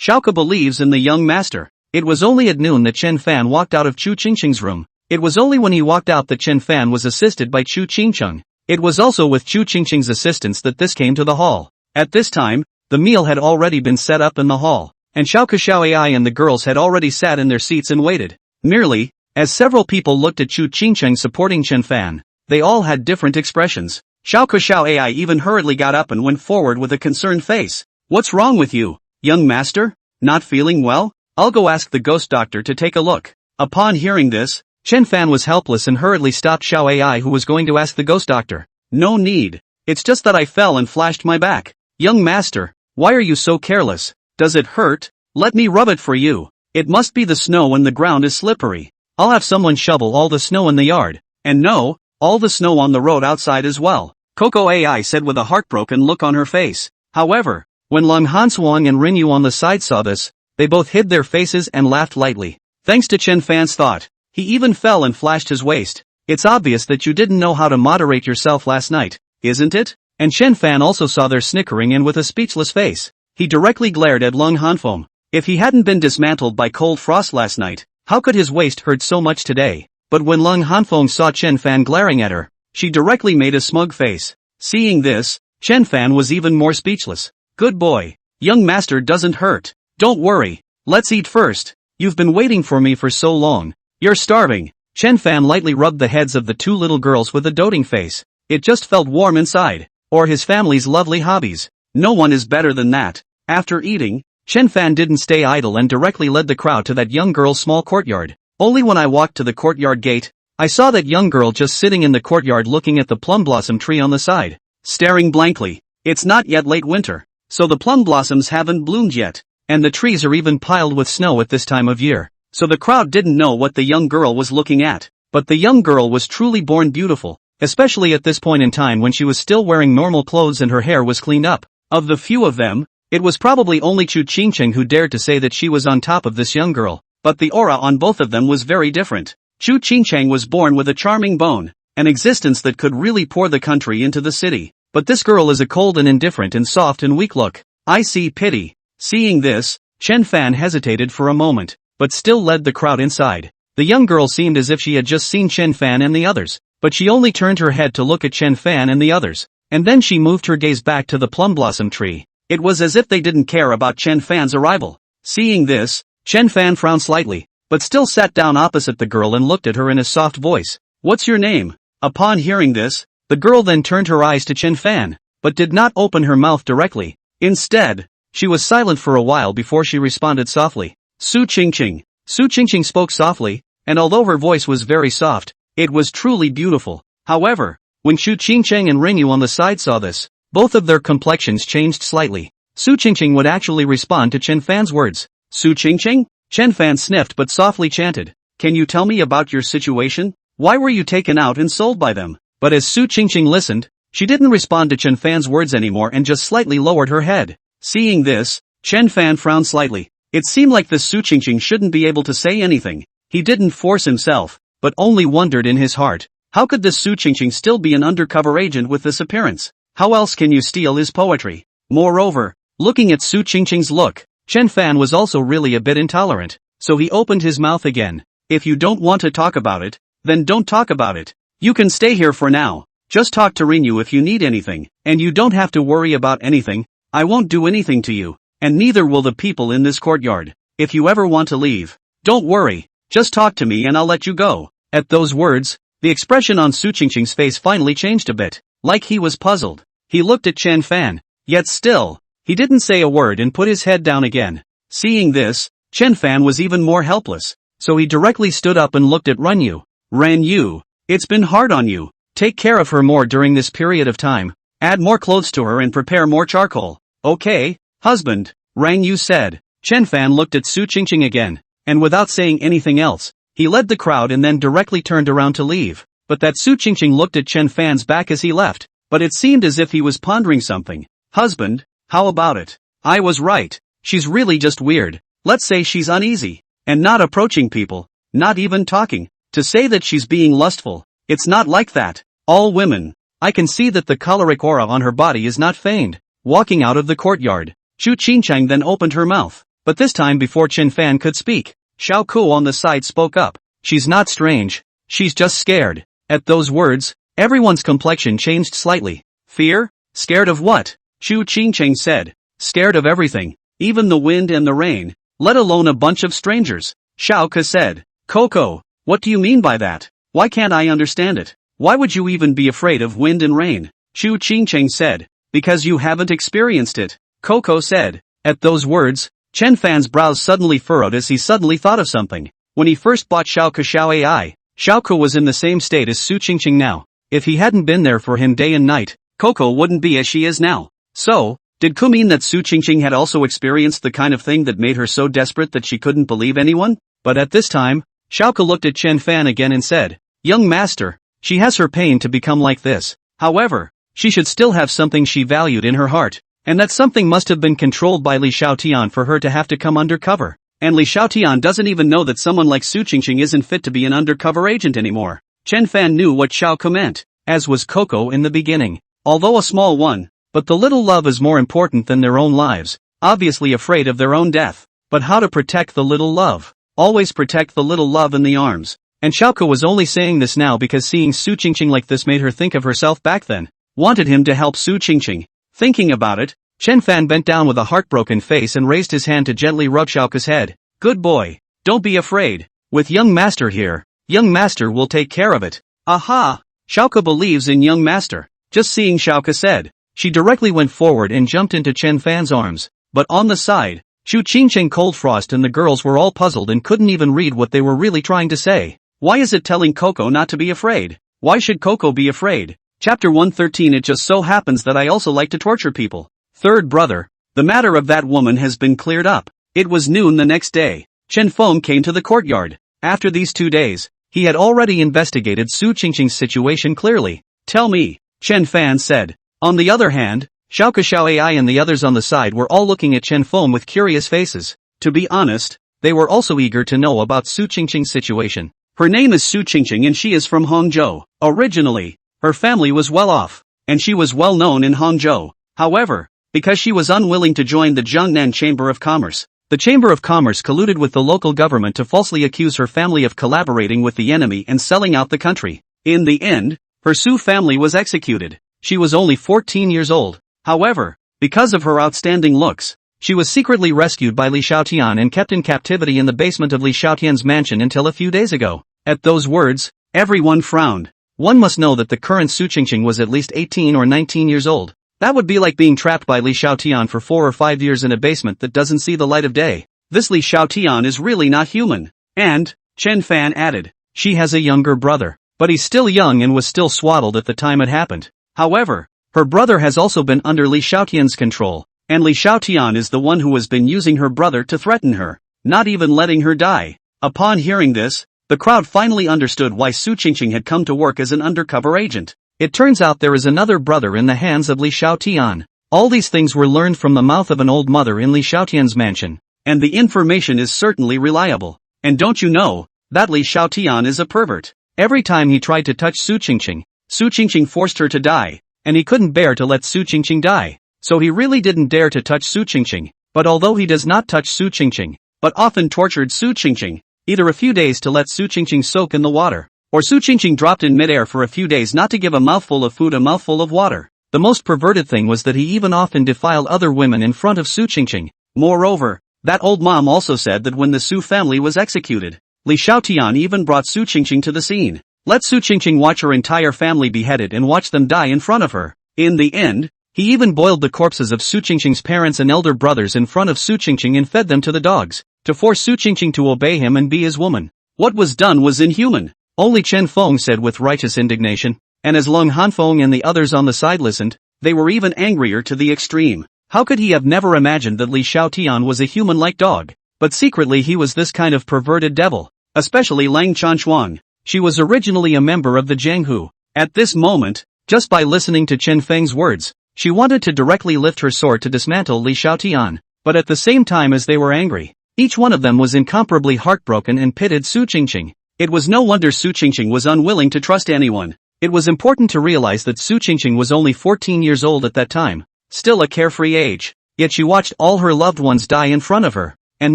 [SPEAKER 1] Xiaoke believes in the young master. It was only at noon that Chen Fan walked out of Chu Chingcheng's room. It was only when he walked out that Chen Fan was assisted by Chu Chingcheng. It was also with Chu Chingcheng's assistance that this came to the hall. At this time, the meal had already been set up in the hall, and Xiaoke Xiaoai and the girls had already sat in their seats and waited. Merely, as several people looked at Chu Chingcheng supporting Chen Fan, they all had different expressions. Xiaoke Xiaoai even hurriedly got up and went forward with a concerned face. What's wrong with you, young master? Not feeling well? I'll go ask the ghost doctor to take a look. Upon hearing this, Chen Fan was helpless and hurriedly stopped Xiao Ai, who was going to ask the ghost doctor. No need. It's just that I fell and flashed my back. Young master, why are you so careless? Does it hurt? Let me rub it for you. It must be the snow and the ground is slippery. I'll have someone shovel all the snow in the yard. And no, all the snow on the road outside as well. Coco Ai said with a heartbroken look on her face. However, when Lung Hanswang and Rinyu on the side saw this, they both hid their faces and laughed lightly. Thanks to Chen Fan's thought, he even fell and flashed his waist. It's obvious that you didn't know how to moderate yourself last night, isn't it? And Chen Fan also saw their snickering, and with a speechless face, he directly glared at Lung Hanfeng. If he hadn't been dismantled by cold frost last night, how could his waist hurt so much today? But when Lung Hanfeng saw Chen Fan glaring at her, she directly made a smug face. Seeing this, Chen Fan was even more speechless. Good boy. Young master doesn't hurt. Don't worry. Let's eat first. You've been waiting for me for so long. You're starving. Chen Fan lightly rubbed the heads of the two little girls with a doting face. It just felt warm inside. Or his family's lovely hobbies. No one is better than that. After eating, Chen Fan didn't stay idle and directly led the crowd to that young girl's small courtyard. Only when I walked to the courtyard gate, I saw that young girl just sitting in the courtyard looking at the plum blossom tree on the side, staring blankly. It's not yet late winter, so the plum blossoms haven't bloomed yet, and the trees are even piled with snow at this time of year. So the crowd didn't know what the young girl was looking at. But the young girl was truly born beautiful, especially at this point in time when she was still wearing normal clothes and her hair was cleaned up. Of the few of them, it was probably only Chu Qingcheng who dared to say that she was on top of this young girl, but the aura on both of them was very different. Chu Qingcheng was born with a charming bone, an existence that could really pour the country into the city, but this girl is a cold and indifferent and soft and weak look. I see pity. Seeing this, Chen Fan hesitated for a moment, but still led the crowd inside. The young girl seemed as if she had just seen Chen Fan and the others, but she only turned her head to look at Chen Fan and the others, and then she moved her gaze back to the plum blossom tree. It was as if they didn't care about Chen Fan's arrival. Seeing this, Chen Fan frowned slightly, but still sat down opposite the girl and looked at her in a soft voice. What's your name? Upon hearing this, the girl then turned her eyes to Chen Fan, but did not open her mouth directly. Instead, she was silent for a while before she responded softly. Su Qingqing. Su Qingqing spoke softly, and although her voice was very soft, it was truly beautiful. However, when Chu Qingcheng and Rinyu on the side saw this, both of their complexions changed slightly. Su Qingqing would actually respond to Chen Fan's words. Su Qingqing? Chen Fan sniffed but softly chanted. Can you tell me about your situation? Why were you taken out and sold by them? But as Su Qingqing listened, she didn't respond to Chen Fan's words anymore and just slightly lowered her head. Seeing this, Chen Fan frowned slightly. It seemed like this Su Qingqing shouldn't be able to say anything. He didn't force himself, but only wondered in his heart. How could this Su Qingqing still be an undercover agent with this appearance? How else can you steal his poetry? Moreover, looking at Su Qingqing's look, Chen Fan was also really a bit intolerant, so he opened his mouth again. If you don't want to talk about it, then don't talk about it. You can stay here for now. Just talk to Rinyu if you need anything, and you don't have to worry about anything. I won't do anything to you, and neither will the people in this courtyard. If you ever want to leave, don't worry, just talk to me and I'll let you go. At those words, the expression on Su Qingqing's face finally changed a bit, like he was puzzled. He looked at Chen Fan, yet still, he didn't say a word and put his head down again. Seeing this, Chen Fan was even more helpless, so he directly stood up and looked at Rinyu. Rinyu, it's been hard on you. Take care of her more during this period of time. Add more clothes to her and prepare more charcoal. Okay, husband, Rinyu said. Chen Fan looked at Su Qingqing again, and without saying anything else, he led the crowd and then directly turned around to leave. But that Su Qingqing looked at Chen Fan's back as he left, but it seemed as if he was pondering something. Husband, how about it? I was right. She's really just weird. Let's say she's uneasy, and not approaching people, not even talking. To say that she's being lustful, it's not like that. All women. I can see that the choleric aura on her body is not feigned. Walking out of the courtyard, Chu Qingcheng then opened her mouth, but this time before Chen Fan could speak, Xiao Ku on the side spoke up. She's not strange. She's just scared. At those words, everyone's complexion changed slightly. Fear? Scared of what? Chu Qingcheng said. Scared of everything, even the wind and the rain, let alone a bunch of strangers. Xiao Ku said. Coco, what do you mean by that? Why can't I understand it? Why would you even be afraid of wind and rain? Chu Qingcheng said. Because you haven't experienced it, Coco said. At those words, Chen Fan's brows suddenly furrowed as he suddenly thought of something. When he first bought Xiao Ai, Xiao was in the same state as Su Qingqing now. If he hadn't been there for him day and night, Coco wouldn't be as she is now. So, did Ku mean that Su Qingqing had also experienced the kind of thing that made her so desperate that she couldn't believe anyone? But at this time, Xiao looked at Chen Fan again and said, "Young master, she has her pain to become like this. However, she should still have something she valued in her heart, and that something must have been controlled by Li Xiaotian for her to have to come undercover. And Li Xiaotian doesn't even know that someone like Su Qingqing isn't fit to be an undercover agent anymore." Chen Fan knew what Xiao meant, as was Coco in the beginning. Although a small one, but the little love is more important than their own lives, obviously afraid of their own death. But how to protect the little love? Always protect the little love in the arms. And Xiaoko was only saying this now because seeing Su Qingqing like this made her think of herself back then. Wanted him to help Su Qingqing. Thinking about it, Chen Fan bent down with a heartbroken face and raised his hand to gently rub Xiaoko's head. "Good boy. Don't be afraid. With young master here, young master will take care of it." Aha! Xiaoko believes in young master. Just seeing Xiaoko said, she directly went forward and jumped into Chen Fan's arms. But on the side, Shu Qingqing, Cold Frost and the girls were all puzzled and couldn't even read what they were really trying to say. Why is it telling Coco not to be afraid? Why should Coco be afraid? Chapter 113. It just so happens that I also like to torture people. Third brother, the matter of that woman has been cleared up. It was noon the next day. Chen Feng came to the courtyard. After these 2 days, he had already investigated Su Qingqing's situation clearly. "Tell me," Chen Fan said. On the other hand, Xiao Ai and the others on the side were all looking at Chen Feng with curious faces. To be honest, they were also eager to know about Su Qingqing's situation. Her name is Su Qingqing and she is from Hangzhou. Originally, her family was well off, and she was well known in Hangzhou. However, because she was unwilling to join the Jiangnan Chamber of Commerce, the Chamber of Commerce colluded with the local government to falsely accuse her family of collaborating with the enemy and selling out the country. In the end, her Su family was executed. She was only 14 years old. However, because of her outstanding looks, she was secretly rescued by Li Xiaotian and kept in captivity in the basement of Li Xiaotian's mansion until a few days ago. At those words, everyone frowned. One must know that the current Su Qingqing was at least 18 or 19 years old. That would be like being trapped by Li Xiaotian for 4 or 5 years in a basement that doesn't see the light of day. This Li Xiaotian is really not human. And, Chen Fan added, she has a younger brother, but he's still young and was still swaddled at the time it happened. However, her brother has also been under Li Xiaotian's control, and Li Xiaotian is the one who has been using her brother to threaten her, not even letting her die. Upon hearing this, the crowd finally understood why Su Qingqing had come to work as an undercover agent. It turns out there is another brother in the hands of Li Xiaotian. All these things were learned from the mouth of an old mother in Li Xiaotian's mansion, and the information is certainly reliable. And don't you know, that Li Xiaotian is a pervert. Every time he tried to touch Su Qingqing forced her to die, and he couldn't bear to let Su Qingqing die. So he really didn't dare to touch Su Qingqing. But although he does not touch Su Qingqing, but often tortured Su Qingqing, either a few days to let Su Qingqing soak in the water, or Su Qingqing dropped in midair for a few days not to give a mouthful of food a mouthful of water. The most perverted thing was that he even often defiled other women in front of Su Qingqing. Moreover, that old mom also said that when the Su family was executed, Li Xiaotian even brought Su Qingqing to the scene. Let Su Qingqing watch her entire family beheaded and watch them die in front of her. In the end, he even boiled the corpses of Su Qingqing's parents and elder brothers in front of Su Qingqing and fed them to the dogs, to force Su Qingqing to obey him and be his woman. What was done was inhuman. Only Chen Feng said with righteous indignation, and as Lung Hanfeng and the others on the side listened, they were even angrier to the extreme. How could he have never imagined that Li Xiaotian was a human-like dog? But secretly he was this kind of perverted devil. Especially Lang Chanshuang. She was originally a member of the Jianghu. At this moment, just by listening to Chen Feng's words, she wanted to directly lift her sword to dismantle Li Xiaotian. But at the same time as they were angry, each one of them was incomparably heartbroken and pitied Su Qingqing. It was no wonder Su Qingqing was unwilling to trust anyone. It was important to realize that Su Qingqing was only 14 years old at that time, still a carefree age. Yet she watched all her loved ones die in front of her, and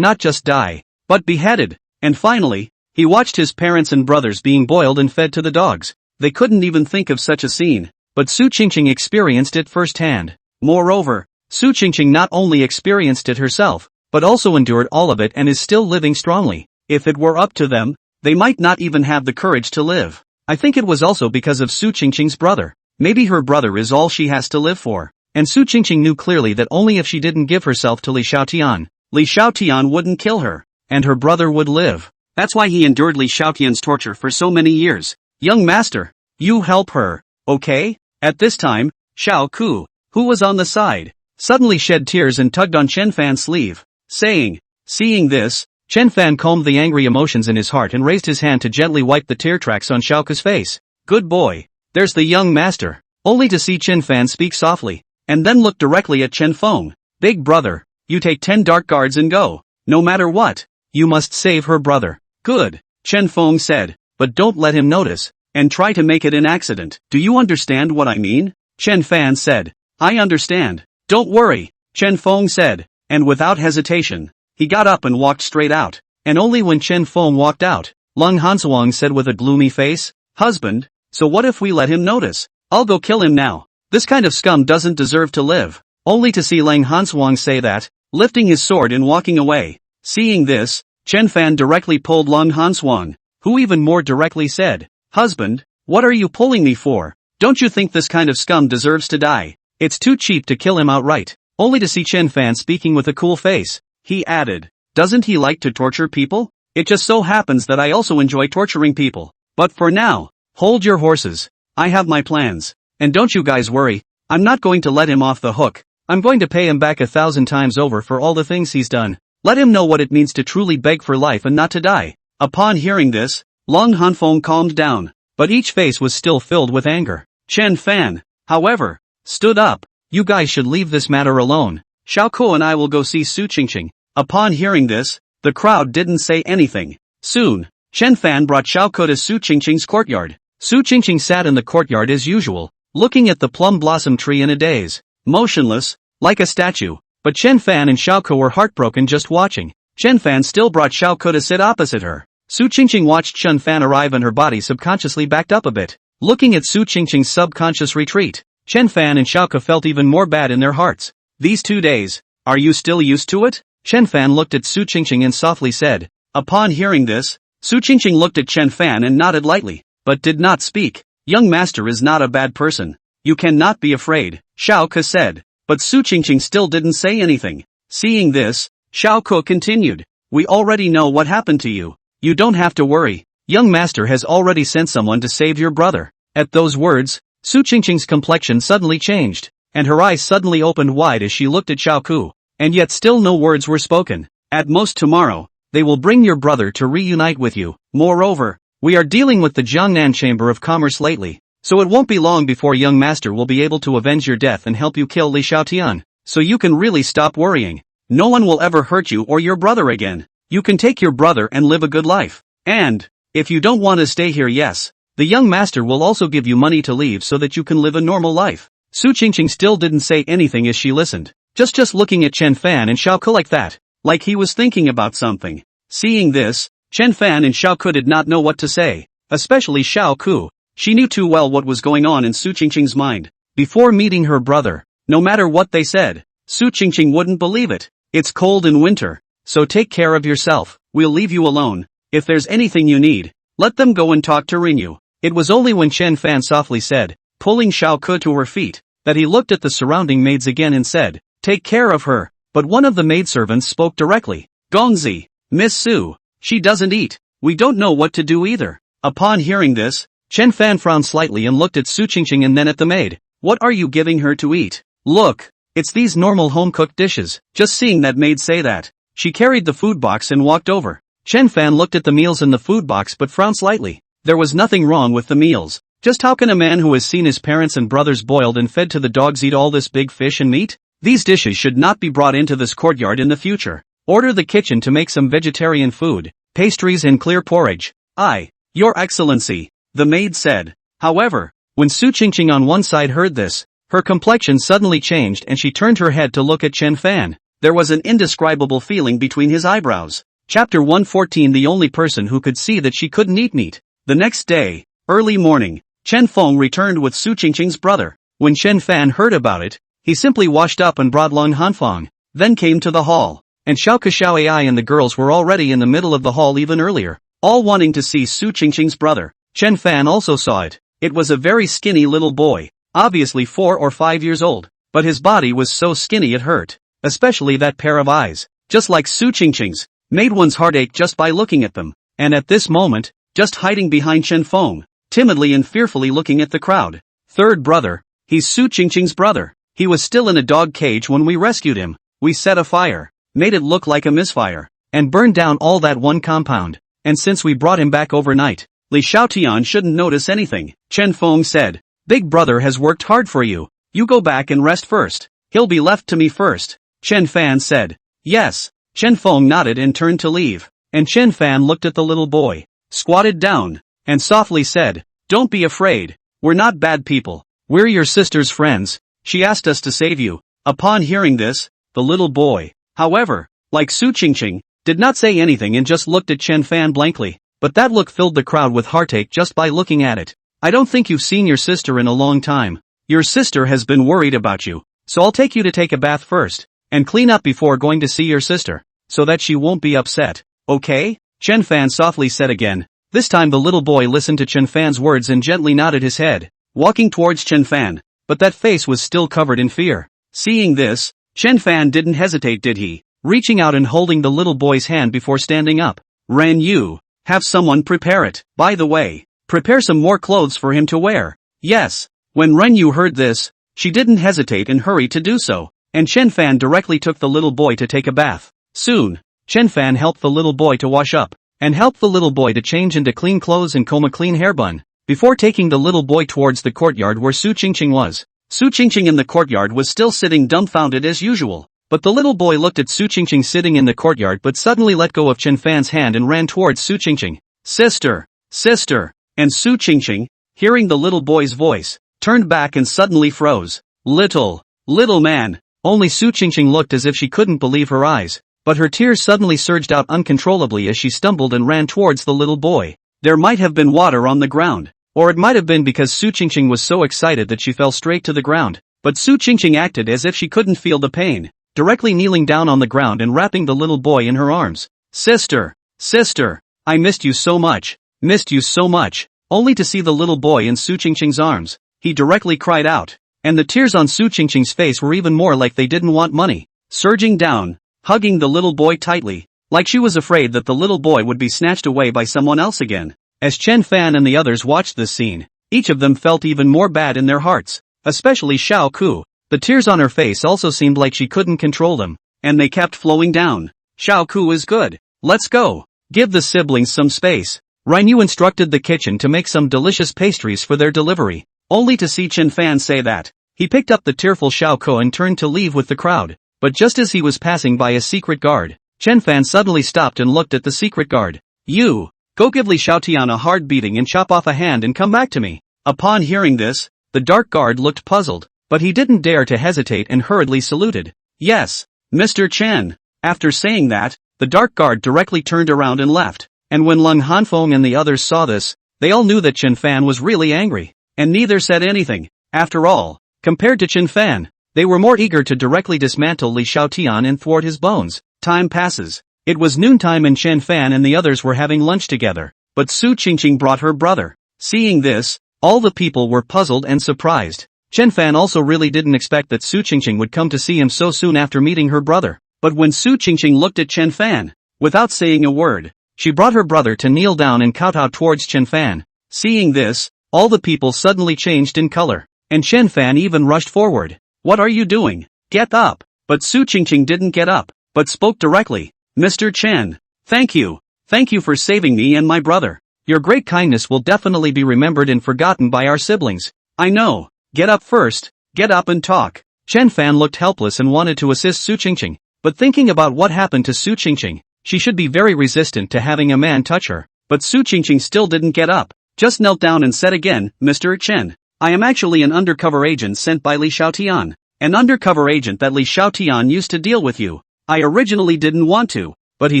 [SPEAKER 1] not just die, but beheaded. And finally, he watched his parents and brothers being boiled and fed to the dogs. They couldn't even think of such a scene, but Su Qingqing experienced it firsthand. Moreover, Su Qingqing not only experienced it herself, but also endured all of it and is still living strongly. If it were up to them, they might not even have the courage to live. I think it was also because of Su Qingqing's brother. Maybe her brother is all she has to live for. And Su Qingqing knew clearly that only if she didn't give herself to Li Xiaotian, Li Xiaotian wouldn't kill her, and her brother would live. That's why he endured Li Xiaotian's torture for so many years. Young master, you help her, okay? At this time, Xiao Ku, who was on the side, suddenly shed tears and tugged on Chen Fan's sleeve, saying, seeing this, Chen Fan calmed the angry emotions in his heart and raised his hand to gently wipe the tear tracks on Xiao Ku's face. Good boy. There's the young master. Only to see Chen Fan speak softly, and then look directly at Chen Feng. Big brother, you take 10 dark guards and go. No matter what, you must save her brother. Good, Chen Feng said, but don't let him notice, and try to make it an accident. Do you understand what I mean? Chen Fan said. I understand. Don't worry, Chen Feng said, and without hesitation, he got up and walked straight out. And only when Chen Feng walked out, Lung Hansuang said with a gloomy face, husband, so what if we let him notice? I'll go kill him now. This kind of scum doesn't deserve to live. Only to see Lang Hansuang say that, lifting his sword and walking away. Seeing this, Chen Fan directly pulled Lung Hansuang, who even more directly said, husband, what are you pulling me for? Don't you think this kind of scum deserves to die? It's too cheap to kill him outright. Only to see Chen Fan speaking with a cool face, he added, doesn't he like to torture people? It just so happens that I also enjoy torturing people. But for now, hold your horses. I have my plans. And don't you guys worry, I'm not going to let him off the hook. I'm going to pay him back 1,000 times over for all the things he's done. Let him know what it means to truly beg for life and not to die. Upon hearing this, Long Hanfeng calmed down, but each face was still filled with anger. Chen Fan, however, stood up. You guys should leave this matter alone. Xiao Ku and I will go see Su Qingqing. Upon hearing this, the crowd didn't say anything. Soon, Chen Fan brought Xiao Ku to Su Qingqing's courtyard. Su Qingqing sat in the courtyard as usual, looking at the plum blossom tree in a daze, motionless, like a statue. But Chen Fan and Xiao Ku were heartbroken just watching. Chen Fan still brought Xiao Ku to sit opposite her. Su Qingqing watched Chen Fan arrive and her body subconsciously backed up a bit. Looking at Su Qingqing's subconscious retreat, Chen Fan and Xiao Ku felt even more bad in their hearts. These 2 days, are you still used to it? Chen Fan looked at Su Qingqing and softly said. Upon hearing this, Su Qingqing looked at Chen Fan and nodded lightly, but did not speak. Young master is not a bad person. You cannot be afraid, Xiao Ku said. But Su Qingqing still didn't say anything. Seeing this, Xiao Ku continued. We already know what happened to you. You don't have to worry. Young master has already sent someone to save your brother. At those words, Su Qingqing's complexion suddenly changed, and her eyes suddenly opened wide as she looked at Xiao Ku. And yet still no words were spoken. At most tomorrow, they will bring your brother to reunite with you. Moreover, we are dealing with the Jiangnan Chamber of Commerce lately, so it won't be long before young master will be able to avenge your death and help you kill Li Xiaotian, so you can really stop worrying. No one will ever hurt you or your brother again. You can take your brother and live a good life. And, if you don't want to stay here, yes, the young master will also give you money to leave so that you can live a normal life. Su Qingqing still didn't say anything as she listened, just looking at Chen Fan and Xiao Ku like that, like he was thinking about something. Seeing this, Chen Fan and Xiao Ku did not know what to say, especially Xiao Ku. She knew too well what was going on in Su Qingqing's mind. Before meeting her brother, no matter what they said, Su Qingqing wouldn't believe it. It's cold in winter, so take care of yourself. We'll leave you alone. If there's anything you need, let them go and talk to Rinyu. It was only when Chen Fan softly said, pulling Xiao Ku to her feet, that he looked at the surrounding maids again and said, take care of her. But one of the maidservants spoke directly. Gongzi, Miss Su, she doesn't eat. We don't know what to do either. Upon hearing this, Chen Fan frowned slightly and looked at Su Qingqing and then at the maid. What are you giving her to eat? Look, it's these normal home-cooked dishes. Just seeing that maid say that, she carried the food box and walked over. Chen Fan looked at the meals in the food box but frowned slightly. There was nothing wrong with the meals. Just how can a man who has seen his parents and brothers boiled and fed to the dogs eat all this big fish and meat? These dishes should not be brought into this courtyard in the future. Order the kitchen to make some vegetarian food, pastries and clear porridge. Aye, Your Excellency, the maid said. However, when Su Qingqing on one side heard this, her complexion suddenly changed and she turned her head to look at Chen Fan. There was an indescribable feeling between his eyebrows. Chapter 114. The only person who could see that she couldn't eat meat. The next day, early morning, Chen Feng returned with Su Qingqing's brother. When Chen Fan heard about it, he simply washed up and brought Long Hanfang, then came to the hall. And Xiao Xiao Ai and the girls were already in the middle of the hall even earlier, all wanting to see Su Qingqing's brother. Chen Fan also saw it. It was a very skinny little boy, obviously 4 or 5 years old, but his body was so skinny it hurt, especially that pair of eyes. just like Su Qingqing's, made one's heart ache just by looking at them. And at this moment, just hiding behind Chen Feng, timidly and fearfully looking at the crowd. Third brother, he's Su Qingqing's brother. He was still in a dog cage when we rescued him. We set a fire, made it look like a misfire, and burned down all that one compound. And since we brought him back overnight, Li Xiaotian shouldn't notice anything. Chen Feng said, Big brother has worked hard for you. You go back and rest first. He'll be left to me first. Chen Fan said. Yes. Chen Feng nodded and turned to leave. And Chen Fan looked at the little boy, squatted down, and softly said, Don't be afraid. We're not bad people. We're your sister's friends. She asked us to save you. Upon hearing this, the little boy, however, like Su Qingqing, did not say anything and just looked at Chen Fan blankly. But that look filled the crowd with heartache just by looking at it. I don't think you've seen your sister in a long time. Your sister has been worried about you, so I'll take you to take a bath first, and clean up before going to see your sister, so that she won't be upset. Okay? Chen Fan softly said again. This time the little boy listened to Chen Fan's words and gently nodded his head, walking towards Chen Fan, but that face was still covered in fear. Seeing this, Chen Fan didn't hesitate, did he? Reaching out and holding the little boy's hand before standing up. Ran Yu, have someone prepare it. By the way, prepare some more clothes for him to wear. Yes. When Ren Yu heard this, she didn't hesitate and hurried to do so, and Chen Fan directly took the little boy to take a bath. Soon, Chen Fan helped the little boy to wash up, and helped the little boy to change into clean clothes and comb a clean hair bun, before taking the little boy towards the courtyard where Su Qingqing was. Su Qingqing in the courtyard was still sitting dumbfounded as usual, but the little boy looked at Su Qingqing sitting in the courtyard but suddenly let go of Chen Fan's hand and ran towards Su Qingqing. Sister! Sister! And Su Qingqing, hearing the little boy's voice, turned back and suddenly froze. Little man! Only Su Qingqing looked as if she couldn't believe her eyes, but her tears suddenly surged out uncontrollably as she stumbled and ran towards the little boy. There might have been water on the ground, or it might have been because Su Qingqing was so excited that she fell straight to the ground, but Su Qingqing acted as if she couldn't feel the pain, directly kneeling down on the ground and wrapping the little boy in her arms. Sister! Sister! I missed you so much! Missed you so much! Only to see the little boy in Su Qingqing's arms, he directly cried out, and the tears on Su Qingqing's face were even more like they didn't want money, surging down, hugging the little boy tightly, like she was afraid that the little boy would be snatched away by someone else again. As Chen Fan and the others watched this scene, each of them felt even more bad in their hearts, especially Xiao Ku. The tears on her face also seemed like she couldn't control them, and they kept flowing down. Xiao Ku is good. Let's go. Give the siblings some space. Ran Yu instructed the kitchen to make some delicious pastries for their delivery, only to see Chen Fan say that. He picked up the tearful Xiao Ku and turned to leave with the crowd, but just as he was passing by a secret guard, Chen Fan suddenly stopped and looked at the secret guard. You, go give Li Xiaotian a hard beating and chop off a hand and come back to me. Upon hearing this, the dark guard looked puzzled, but he didn't dare to hesitate and hurriedly saluted. Yes, Mr. Chen. After saying that, the dark guard directly turned around and left, and when Lung Hanfeng and the others saw this, they all knew that Chen Fan was really angry, and neither said anything. After all, compared to Chen Fan, they were more eager to directly dismantle Li Xiaotian and thwart his bones. Time passes. It was noontime and Chen Fan and the others were having lunch together, but Su Qingqing brought her brother. Seeing this, all the people were puzzled and surprised. Chen Fan also really didn't expect that Su Qingqing would come to see him so soon after meeting her brother. But when Su Qingqing looked at Chen Fan, without saying a word, she brought her brother to kneel down and kowtow towards Chen Fan. Seeing this, all the people suddenly changed in color, and Chen Fan even rushed forward. What are you doing? Get up! But Su Qingqing didn't get up, but spoke directly. Mr. Chen, thank you. Thank you for saving me and my brother. Your great kindness will definitely be remembered and forgotten by our siblings. I know. Get up first, get up and talk. Chen Fan looked helpless and wanted to assist Su Qingqing, but thinking about what happened to Su Qingqing, she should be very resistant to having a man touch her. But Su Qingqing still didn't get up, just knelt down and said again, Mr. Chen, I am actually an undercover agent sent by Li Xiaotian, an undercover agent that Li Xiaotian used to deal with you. I originally didn't want to, but he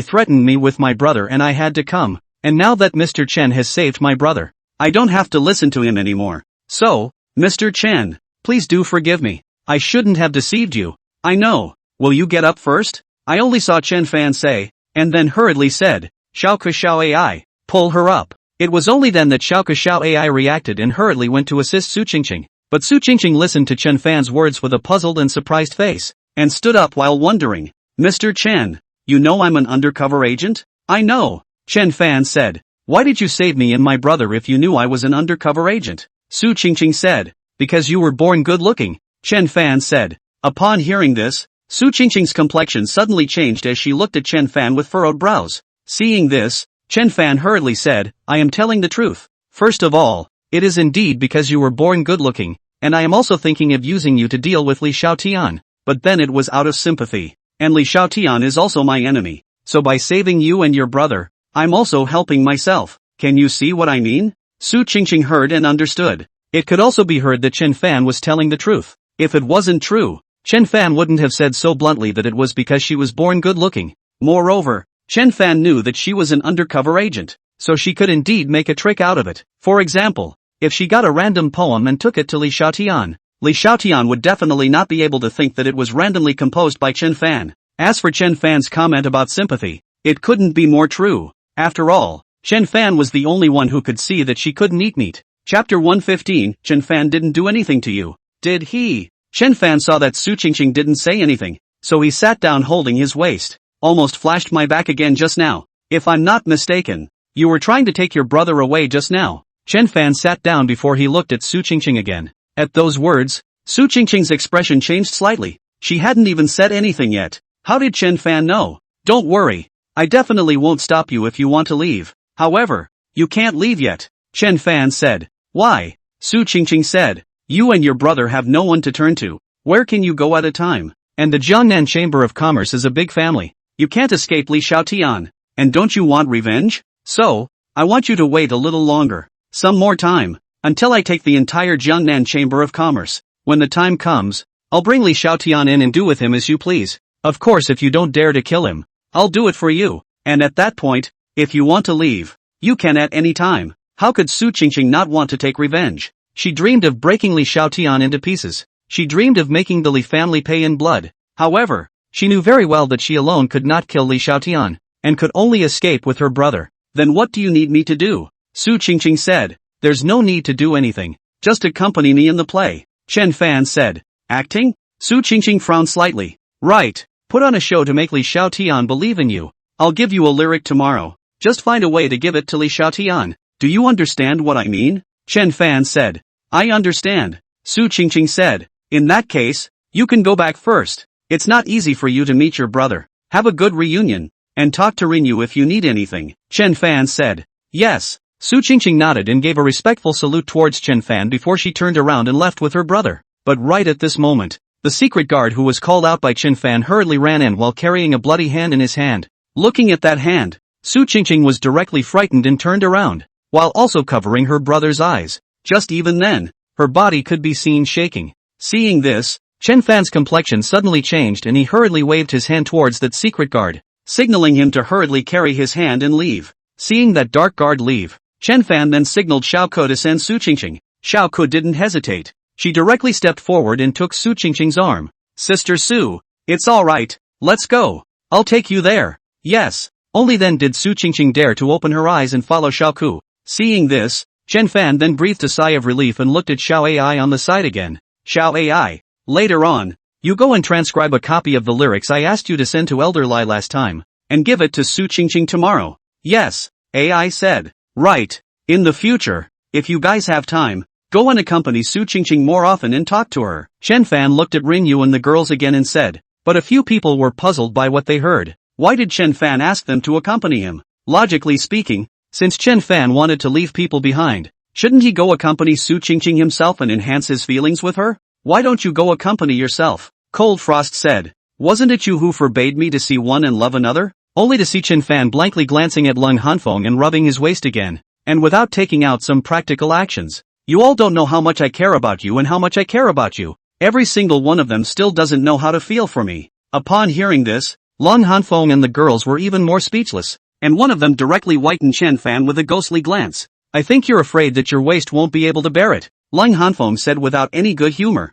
[SPEAKER 1] threatened me with my brother and I had to come, and now that Mr. Chen has saved my brother, I don't have to listen to him anymore. So, Mr. Chen, please do forgive me. I shouldn't have deceived you. I know. Will you get up first? I only saw Chen Fan say, and then hurriedly said, Xiaoke Xiao AI, pull her up. It was only then that Xiaoke Xiao AI reacted and hurriedly went to assist Su Qingqing. But Su Qingqing listened to Chen Fan's words with a puzzled and surprised face, and stood up while wondering. Mr. Chen, You know I'm an undercover agent? I know, Chen Fan said. Why did you save me and my brother if you knew I was an undercover agent? Su Qingqing said. Because you were born good looking, Chen Fan said. Upon hearing this, Su Qingqing's complexion suddenly changed as she looked at Chen Fan with furrowed brows. Seeing this, Chen Fan hurriedly said, I am telling the truth. First of all, it is indeed because you were born good looking, and I am also thinking of using you to deal with Li Xiaotian. But then it was out of sympathy. And Li Xiaotian is also my enemy. So by saving you and your brother, I'm also helping myself. Can you see what I mean? Su Qingqing heard and understood. It could also be heard that Chen Fan was telling the truth. If it wasn't true, Chen Fan wouldn't have said so bluntly that it was because she was born good looking. Moreover, Chen Fan knew that she was an undercover agent, so she could indeed make a trick out of it. For example, if she got a random poem and took it to Li Xiaotian would definitely not be able to think that it was randomly composed by Chen Fan. As for Chen Fan's comment about sympathy, it couldn't be more true. After all, Chen Fan was the only one who could see that she couldn't eat meat. Chapter 115, Chen Fan didn't do anything to you, did he? Chen Fan saw that Su Qingqing didn't say anything, so he sat down holding his waist. Almost flashed my back again just now. If I'm not mistaken, you were trying to take your brother away just now. Chen Fan sat down before he looked at Su Qingqing again. At those words, Su Qingqing's expression changed slightly. She hadn't even said anything yet. How did Chen Fan know? Don't worry. I definitely won't stop you if you want to leave. However, you can't leave yet, Chen Fan said. Why? Su Qingqing said. You and your brother have no one to turn to. Where can you go at a time? And the Jiangnan Chamber of Commerce is a big family. You can't escape Li Xiaotian. And don't you want revenge? So, I want you to wait a little longer. Some more time. Until I take the entire Jiangnan Chamber of Commerce. When the time comes, I'll bring Li Xiaotian in and do with him as you please. Of course if you don't dare to kill him, I'll do it for you. And at that point, if you want to leave, you can at any time. How could Su Qingqing not want to take revenge? She dreamed of breaking Li Xiaotian into pieces. She dreamed of making the Li family pay in blood. However, she knew very well that she alone could not kill Li Xiaotian, and could only escape with her brother. Then what do you need me to do? Su Qingqing said. There's no need to do anything. Just accompany me in the play. Chen Fan said. Acting? Su Qingqing frowned slightly. Right. Put on a show to make Li Xiaotian believe in you. I'll give you a lyric tomorrow. Just find a way to give it to Li Xiaotian. Do you understand what I mean? Chen Fan said. I understand. Su Qingqing said. In that case, you can go back first. It's not easy for you to meet your brother. Have a good reunion. And talk to Rinyu if you need anything. Chen Fan said. Yes. Su Qingqing nodded and gave a respectful salute towards Chen Fan before she turned around and left with her brother. But right at this moment, the secret guard who was called out by Chen Fan hurriedly ran in while carrying a bloody hand in his hand. Looking at that hand, Su Qingqing was directly frightened and turned around, while also covering her brother's eyes. Just even then, her body could be seen shaking. Seeing this, Chen Fan's complexion suddenly changed and he hurriedly waved his hand towards that secret guard, signaling him to hurriedly carry his hand and leave. Seeing that dark guard leave, Chen Fan then signaled Xiao Ke to send Su Qingqing. Xiao Ke didn't hesitate. She directly stepped forward and took Su Qingqing's arm. Sister Su, it's alright, let's go. I'll take you there. Yes. Only then did Su Qingqing dare to open her eyes and follow Xiao Ke. Seeing this, Chen Fan then breathed a sigh of relief and looked at Xiao Ai on the side again. Xiao Ai, later on, you go and transcribe a copy of the lyrics I asked you to send to Elder Lai last time, and give it to Su Qingqing tomorrow. Yes, Ai said. Right. In the future, if you guys have time, go and accompany Su Qingqing more often and talk to her. Chen Fan looked at Rinyu and the girls again and said, but a few people were puzzled by what they heard. Why did Chen Fan ask them to accompany him? Logically speaking, since Chen Fan wanted to leave people behind, shouldn't he go accompany Su Qingqing himself and enhance his feelings with her? Why don't you go accompany yourself? Cold Frost said. Wasn't it you who forbade me to see one and love another? Only to see Chen Fan blankly glancing at Lung Hanfeng and rubbing his waist again, and without taking out some practical actions. You all don't know how much I care about you and how much I care about you. Every single one of them still doesn't know how to feel for me. Upon hearing this, Lung Hanfeng and the girls were even more speechless, and one of them directly whitened Chen Fan with a ghostly glance. I think you're afraid that your waist won't be able to bear it, Lung Hanfeng said without any good humor.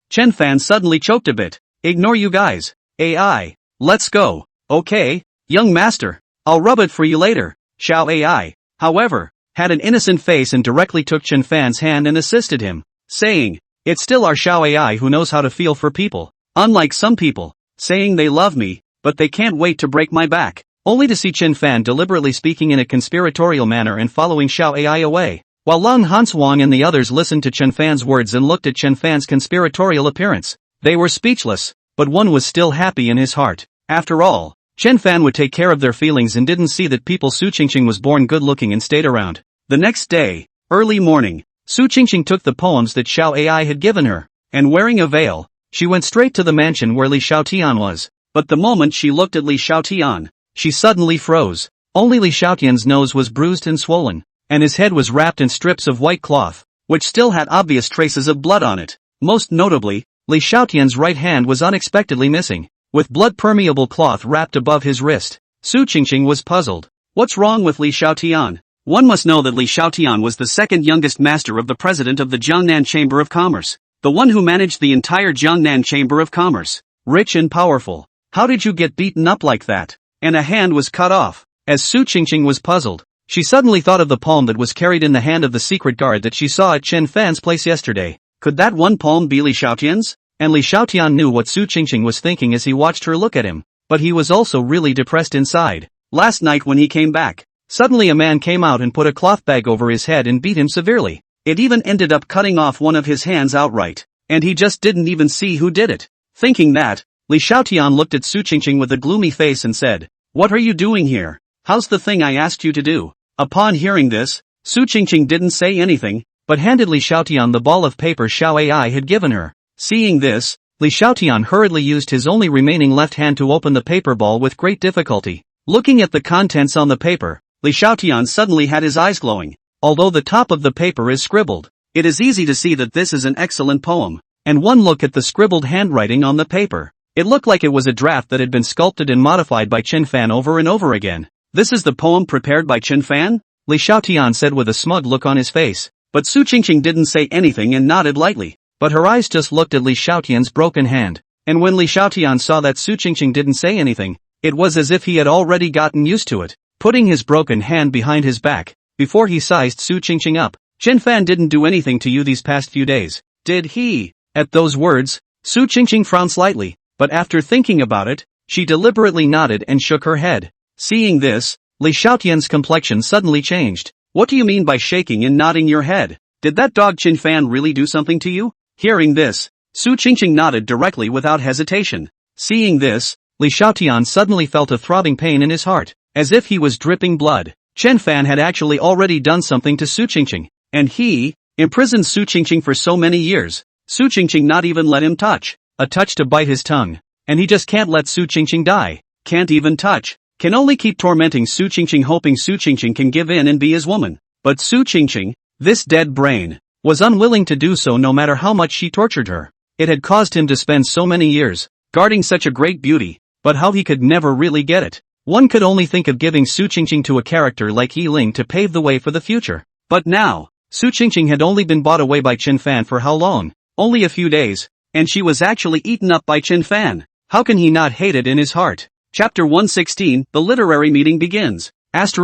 [SPEAKER 1] Chen Fan suddenly choked a bit. Ignore you guys. AI. Let's go. Okay, young master. I'll rub it for you later. Xiao Ai, however, had an innocent face and directly took Chen Fan's hand and assisted him, saying, it's still our Xiao Ai who knows how to feel for people. Unlike some people, saying they love me, but they can't wait to break my back. Only to see Chen Fan deliberately speaking in a conspiratorial manner and following Xiao Ai away. While Lung Hanswang and the others listened to Chen Fan's words and looked at Chen Fan's conspiratorial appearance. They were speechless, but one was still happy in his heart. After all, Chen Fan would take care of their feelings and didn't see that people Su Qingqing was born good looking and stayed around. The next day, early morning, Su Qingqing took the poems that Xiao Ai had given her, and wearing a veil, she went straight to the mansion where Li Xiaotian was. But the moment she looked at Li Xiaotian, she suddenly froze. Only Li Xiaotian's nose was bruised and swollen, and his head was wrapped in strips of white cloth, which still had obvious traces of blood on it. Most notably, Li Xiaotian's right hand was unexpectedly missing, with blood-permeable cloth wrapped above his wrist. Su Qingqing was puzzled. What's wrong with Li Xiaotian? One must know that Li Xiaotian was the second youngest master of the president of the Jiangnan Chamber of Commerce, the one who managed the entire Jiangnan Chamber of Commerce. Rich and powerful. How did you get beaten up like that? And a hand was cut off. As Su Qingqing was puzzled, she suddenly thought of the palm that was carried in the hand of the secret guard that she saw at Chen Fan's place yesterday. Could that one palm be Li Xiaotian's? And Li Xiaotian knew what Su Qingqing was thinking as he watched her look at him, but he was also really depressed inside. Last night when he came back, suddenly a man came out and put a cloth bag over his head and beat him severely. It even ended up cutting off one of his hands outright, and he just didn't even see who did it. Thinking that, Li Xiaotian looked at Su Qingqing with a gloomy face and said, "What are you doing here? How's the thing I asked you to do?" Upon hearing this, Su Qingqing didn't say anything, but handed Li Xiaotian the ball of paper Xiao Ai had given her. Seeing this, Li Xiaotian hurriedly used his only remaining left hand to open the paper ball with great difficulty. Looking at the contents on the paper, Li Xiaotian suddenly had his eyes glowing. Although the top of the paper is scribbled, it is easy to see that this is an excellent poem. And one look at the scribbled handwriting on the paper. It looked like it was a draft that had been sculpted and modified by Chen Fan over and over again. "This is the poem prepared by Chen Fan?" Li Xiaotian said with a smug look on his face. But Su Qingqing didn't say anything and nodded lightly. But her eyes just looked at Li Xiaotian's broken hand. And when Li Xiaotian saw that Su Qingqing didn't say anything, it was as if he had already gotten used to it. Putting his broken hand behind his back, before he sized Su Qingqing up, "Chen Fan didn't do anything to you these past few days, did he?" At those words, Su Qingqing frowned slightly, but after thinking about it, she deliberately nodded and shook her head. Seeing this, Li Xiaotian's complexion suddenly changed. "What do you mean by shaking and nodding your head? Did that dog Chen Fan really do something to you?" Hearing this, Su Qingqing nodded directly without hesitation. Seeing this, Li Xiaotian suddenly felt a throbbing pain in his heart, as if he was dripping blood. Chen Fan had actually already done something to Su Qingqing, and he imprisoned Su Qingqing for so many years. Su Qingqing not even let him touch. A touch to bite his tongue. And he just can't let Su Qingqing die. Can't even touch. Can only keep tormenting Su Qingqing hoping Su Qingqing can give in and be his woman. But Su Qingqing, this dead brain, was unwilling to do so no matter how much she tortured her. It had caused him to spend so many years, guarding such a great beauty, but how he could never really get it. One could only think of giving Su Qingqing to a character like Yi Ling to pave the way for the future. But now, Su Qingqing had only been bought away by Chen Fan for how long? Only a few days, and she was actually eaten up by Chen Fan. How can he not hate it in his heart? Chapter 116, The Literary Meeting Begins. ********.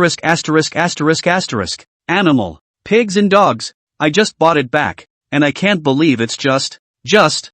[SPEAKER 1] Animal. Pigs and dogs. I just bought it back, and I can't believe it's just. ********.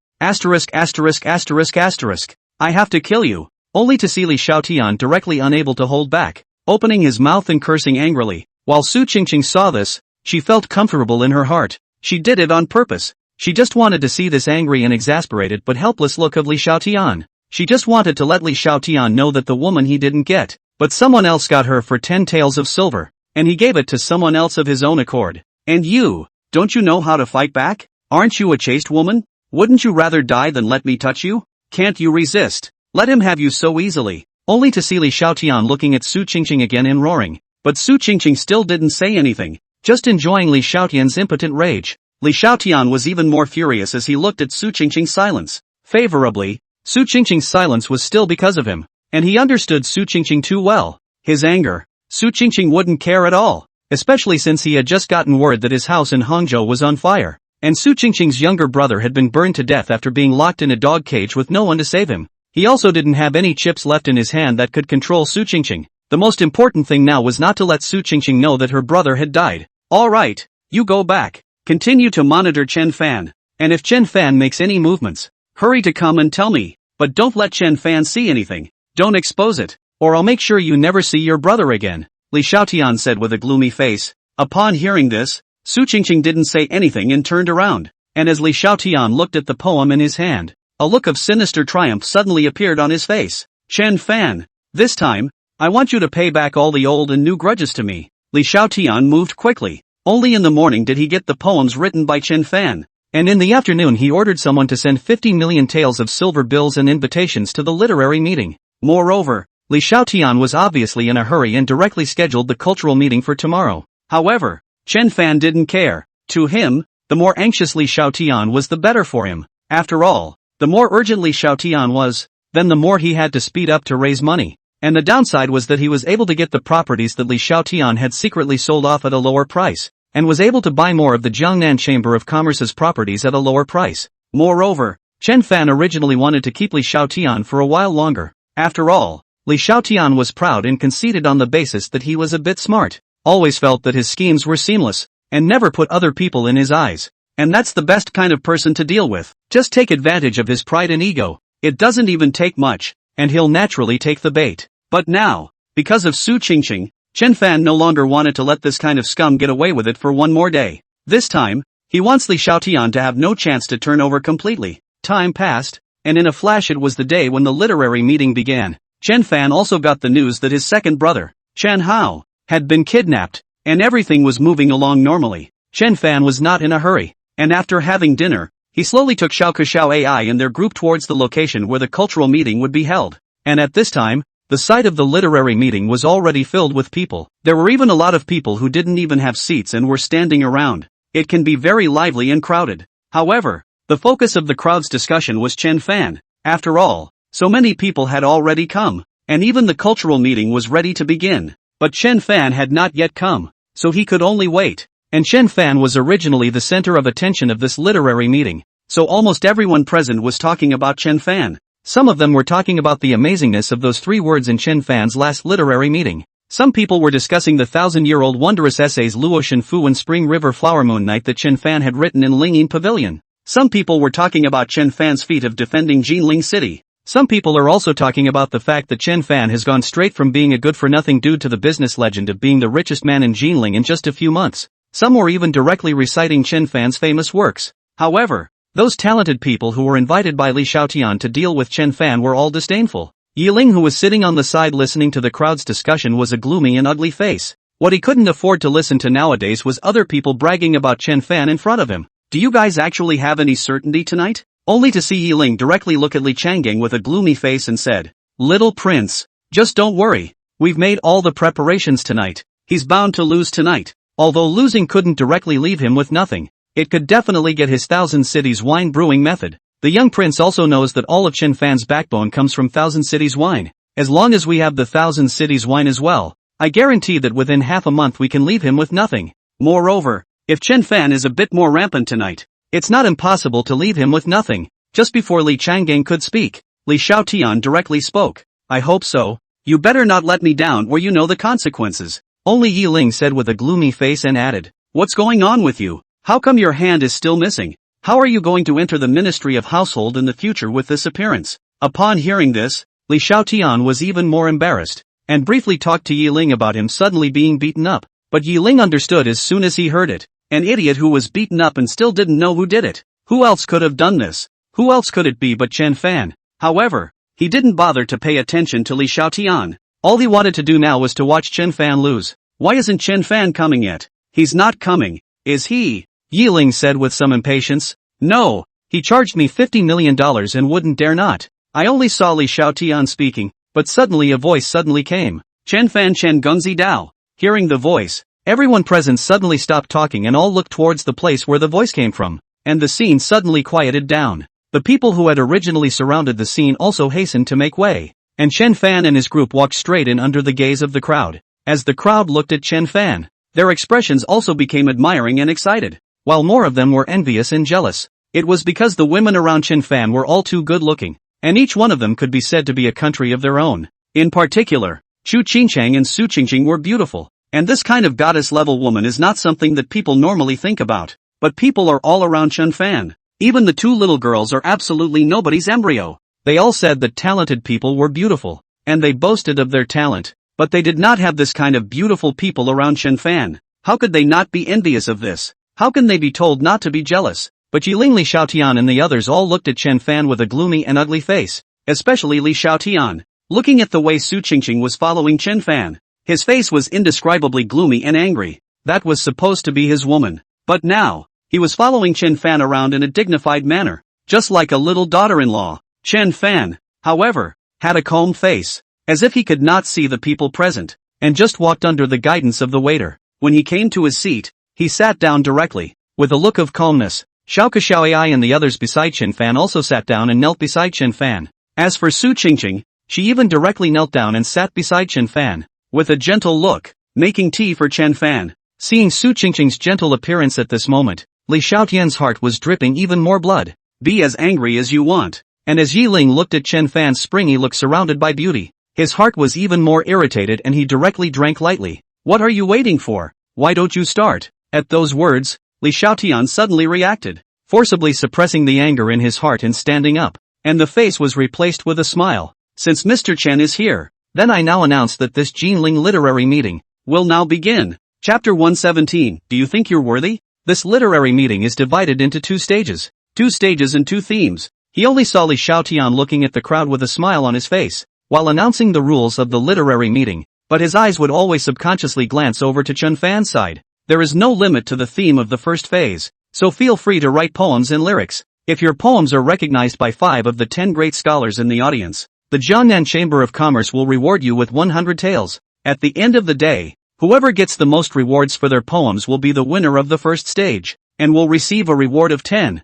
[SPEAKER 1] I have to kill you. Only to see Li Xiaotian directly unable to hold back, opening his mouth and cursing angrily. While Su Qingqing saw this, she felt comfortable in her heart. She did it on purpose. She just wanted to see this angry and exasperated but helpless look of Li Xiaotian. She just wanted to let Li Xiaotian know that the woman he didn't get, but someone else got her for 10 taels of silver, and he gave it to someone else of his own accord. And you, don't you know how to fight back? Aren't you a chaste woman? Wouldn't you rather die than let me touch you? Can't you resist? Let him have you so easily. Only to see Li Xiaotian looking at Su Qingqing again and roaring. But Su Qingqing still didn't say anything, just enjoying Li Xiaotian's impotent rage. Li Xiaotian was even more furious as he looked at Su Qingqing's silence. Favorably, Su Qingqing's silence was still because of him, and he understood Su Qingqing too well. His anger, Su Qingqing wouldn't care at all, especially since he had just gotten word that his house in Hangzhou was on fire, and Su Qingqing's younger brother had been burned to death after being locked in a dog cage with no one to save him. He also didn't have any chips left in his hand that could control Su Qingqing. The most important thing now was not to let Su Qingqing know that her brother had died. Alright, you go back. Continue to monitor Chen Fan, and if Chen Fan makes any movements, hurry to come and tell me, but don't let Chen Fan see anything. Don't expose it, or I'll make sure you never see your brother again, Li Xiaotian said with a gloomy face. Upon hearing this, Su Qingqing didn't say anything and turned around, and as Li Xiaotian looked at the poem in his hand, a look of sinister triumph suddenly appeared on his face. Chen Fan, this time, I want you to pay back all the old and new grudges to me. Li Xiaotian moved quickly. Only in the morning did he get the poems written by Chen Fan, and in the afternoon he ordered someone to send 50 million taels of silver bills and invitations to the literary meeting. Moreover, Li Xiaotian was obviously in a hurry and directly scheduled the cultural meeting for tomorrow. However, Chen Fan didn't care. To him, the more anxious Li Xiaotian was the better for him. After all, the more urgent Li Xiaotian was, then the more he had to speed up to raise money. And the downside was that he was able to get the properties that Li Xiaotian had secretly sold off at a lower price, and was able to buy more of the Jiangnan Chamber of Commerce's properties at a lower price. Moreover, Chen Fan originally wanted to keep Li Xiaotian for a while longer. After all, Li Xiaotian was proud and conceited on the basis that he was a bit smart, always felt that his schemes were seamless, and never put other people in his eyes. And that's the best kind of person to deal with. Just take advantage of his pride and ego. It doesn't even take much, and he'll naturally take the bait. But now, because of Su Qingqing, Chen Fan no longer wanted to let this kind of scum get away with it for one more day. This time, he wants Li Xiaotian to have no chance to turn over completely. Time passed, and in a flash it was the day when the literary meeting began. Chen Fan also got the news that his second brother, Chen Hao, had been kidnapped, and everything was moving along normally. Chen Fan was not in a hurry, and after having dinner, he slowly took Xiao Kexiao AI and their group towards the location where the cultural meeting would be held. And at this time, the site of the literary meeting was already filled with people. There were even a lot of people who didn't even have seats and were standing around. It can be very lively and crowded. However, the focus of the crowd's discussion was Chen Fan. After all, so many people had already come, and even the cultural meeting was ready to begin. But Chen Fan had not yet come, so he could only wait. And Chen Fan was originally the center of attention of this literary meeting, so almost everyone present was talking about Chen Fan. Some of them were talking about the amazingness of those 3 words in Chen Fan's last literary meeting. Some people were discussing the 1,000-year-old wondrous essays Luotian Fu and Spring River Flower Moon Night that Chen Fan had written in Lingyin Pavilion. Some people were talking about Chen Fan's feat of defending Jinling City. Some people are also talking about the fact that Chen Fan has gone straight from being a good-for-nothing dude to the business legend of being the richest man in Jinling in just a few months. Some were even directly reciting Chen Fan's famous works. However, those talented people who were invited by Li Xiaotian to deal with Chen Fan were all disdainful. Yiling, who was sitting on the side listening to the crowd's discussion, was a gloomy and ugly face. What he couldn't afford to listen to nowadays was other people bragging about Chen Fan in front of him. Do you guys actually have any certainty tonight? Only to see Yiling directly look at Li Changgang with a gloomy face and said, "Little prince, just don't worry. We've made all the preparations tonight. He's bound to lose tonight." Although losing couldn't directly leave him with nothing, it could definitely get his Thousand Cities wine brewing method. The young prince also knows that all of Chen Fan's backbone comes from Thousand Cities wine. As long as we have the Thousand Cities wine as well, I guarantee that within half a month we can leave him with nothing. Moreover, if Chen Fan is a bit more rampant tonight, it's not impossible to leave him with nothing. Just before Li Changgang could speak, Li Xiaotian directly spoke. "I hope so. You better not let me down or you know the consequences." Only Yiling said with a gloomy face and added, "What's going on with you? How come your hand is still missing? How are you going to enter the Ministry of Household in the future with this appearance?" Upon hearing this, Li Xiaotian was even more embarrassed, and briefly talked to Yiling about him suddenly being beaten up. But Yiling understood as soon as he heard it. An idiot who was beaten up and still didn't know who did it. Who else could have done this? Who else could it be but Chen Fan? However, he didn't bother to pay attention to Li Xiaotian. All he wanted to do now was to watch Chen Fan lose. Why isn't Chen Fan coming yet? He's not coming, is he? Yiling said with some impatience. No, he charged me $50 million and wouldn't dare not. I only saw Li Xiaotian speaking, but suddenly a voice suddenly came. Chen Fan Chen Gungzi Dao. Hearing the voice, everyone present suddenly stopped talking and all looked towards the place where the voice came from, and the scene suddenly quieted down. The people who had originally surrounded the scene also hastened to make way, and Chen Fan and his group walked straight in under the gaze of the crowd. As the crowd looked at Chen Fan, their expressions also became admiring and excited, while more of them were envious and jealous. It was because the women around Chen Fan were all too good looking, and each one of them could be said to be a country of their own. In particular, Chu Qingchang and Su Qingqing were beautiful, and this kind of goddess-level woman is not something that people normally think about, but people are all around Chen Fan. Even the 2 little girls are absolutely nobody's embryo. They all said that talented people were beautiful, and they boasted of their talent. But they did not have this kind of beautiful people around Chen Fan. How could they not be envious of this? How can they be told not to be jealous? But Yiling, Li Xiaotian and the others all looked at Chen Fan with a gloomy and ugly face. Especially Li Xiaotian. Looking at the way Su Qingqing was following Chen Fan, his face was indescribably gloomy and angry. That was supposed to be his woman. But now, he was following Chen Fan around in a dignified manner, just like a little daughter-in-law. Chen Fan, however, had a calm face, as if he could not see the people present, and just walked under the guidance of the waiter. When he came to his seat, he sat down directly, with a look of calmness. Xiao Xiaoai and the others beside Chen Fan also sat down and knelt beside Chen Fan. As for Su Qingqing, she even directly knelt down and sat beside Chen Fan, with a gentle look, making tea for Chen Fan. Seeing Su Qingqing's gentle appearance at this moment, Li Xiaotian's heart was dripping even more blood. Be as angry as you want. And as Yiling looked at Chen Fan's springy look surrounded by beauty, his heart was even more irritated and he directly drank lightly. What are you waiting for? Why don't you start? At those words, Li Xiaotian suddenly reacted, forcibly suppressing the anger in his heart and standing up, and the face was replaced with a smile. Since Mr. Chen is here, then I now announce that this Jinling literary meeting will now begin. Chapter 117. Do you think you're worthy? This literary meeting is divided into two stages and two themes. He only saw Li Xiaotian looking at the crowd with a smile on his face, while announcing the rules of the literary meeting, but his eyes would always subconsciously glance over to Chen Fan's side. There is no limit to the theme of the first phase, so feel free to write poems and lyrics. If your poems are recognized by 5 of the 10 great scholars in the audience, the Jiangnan Chamber of Commerce will reward you with 100 taels. At the end of the day, whoever gets the most rewards for their poems will be the winner of the first stage, and will receive a reward of 10,000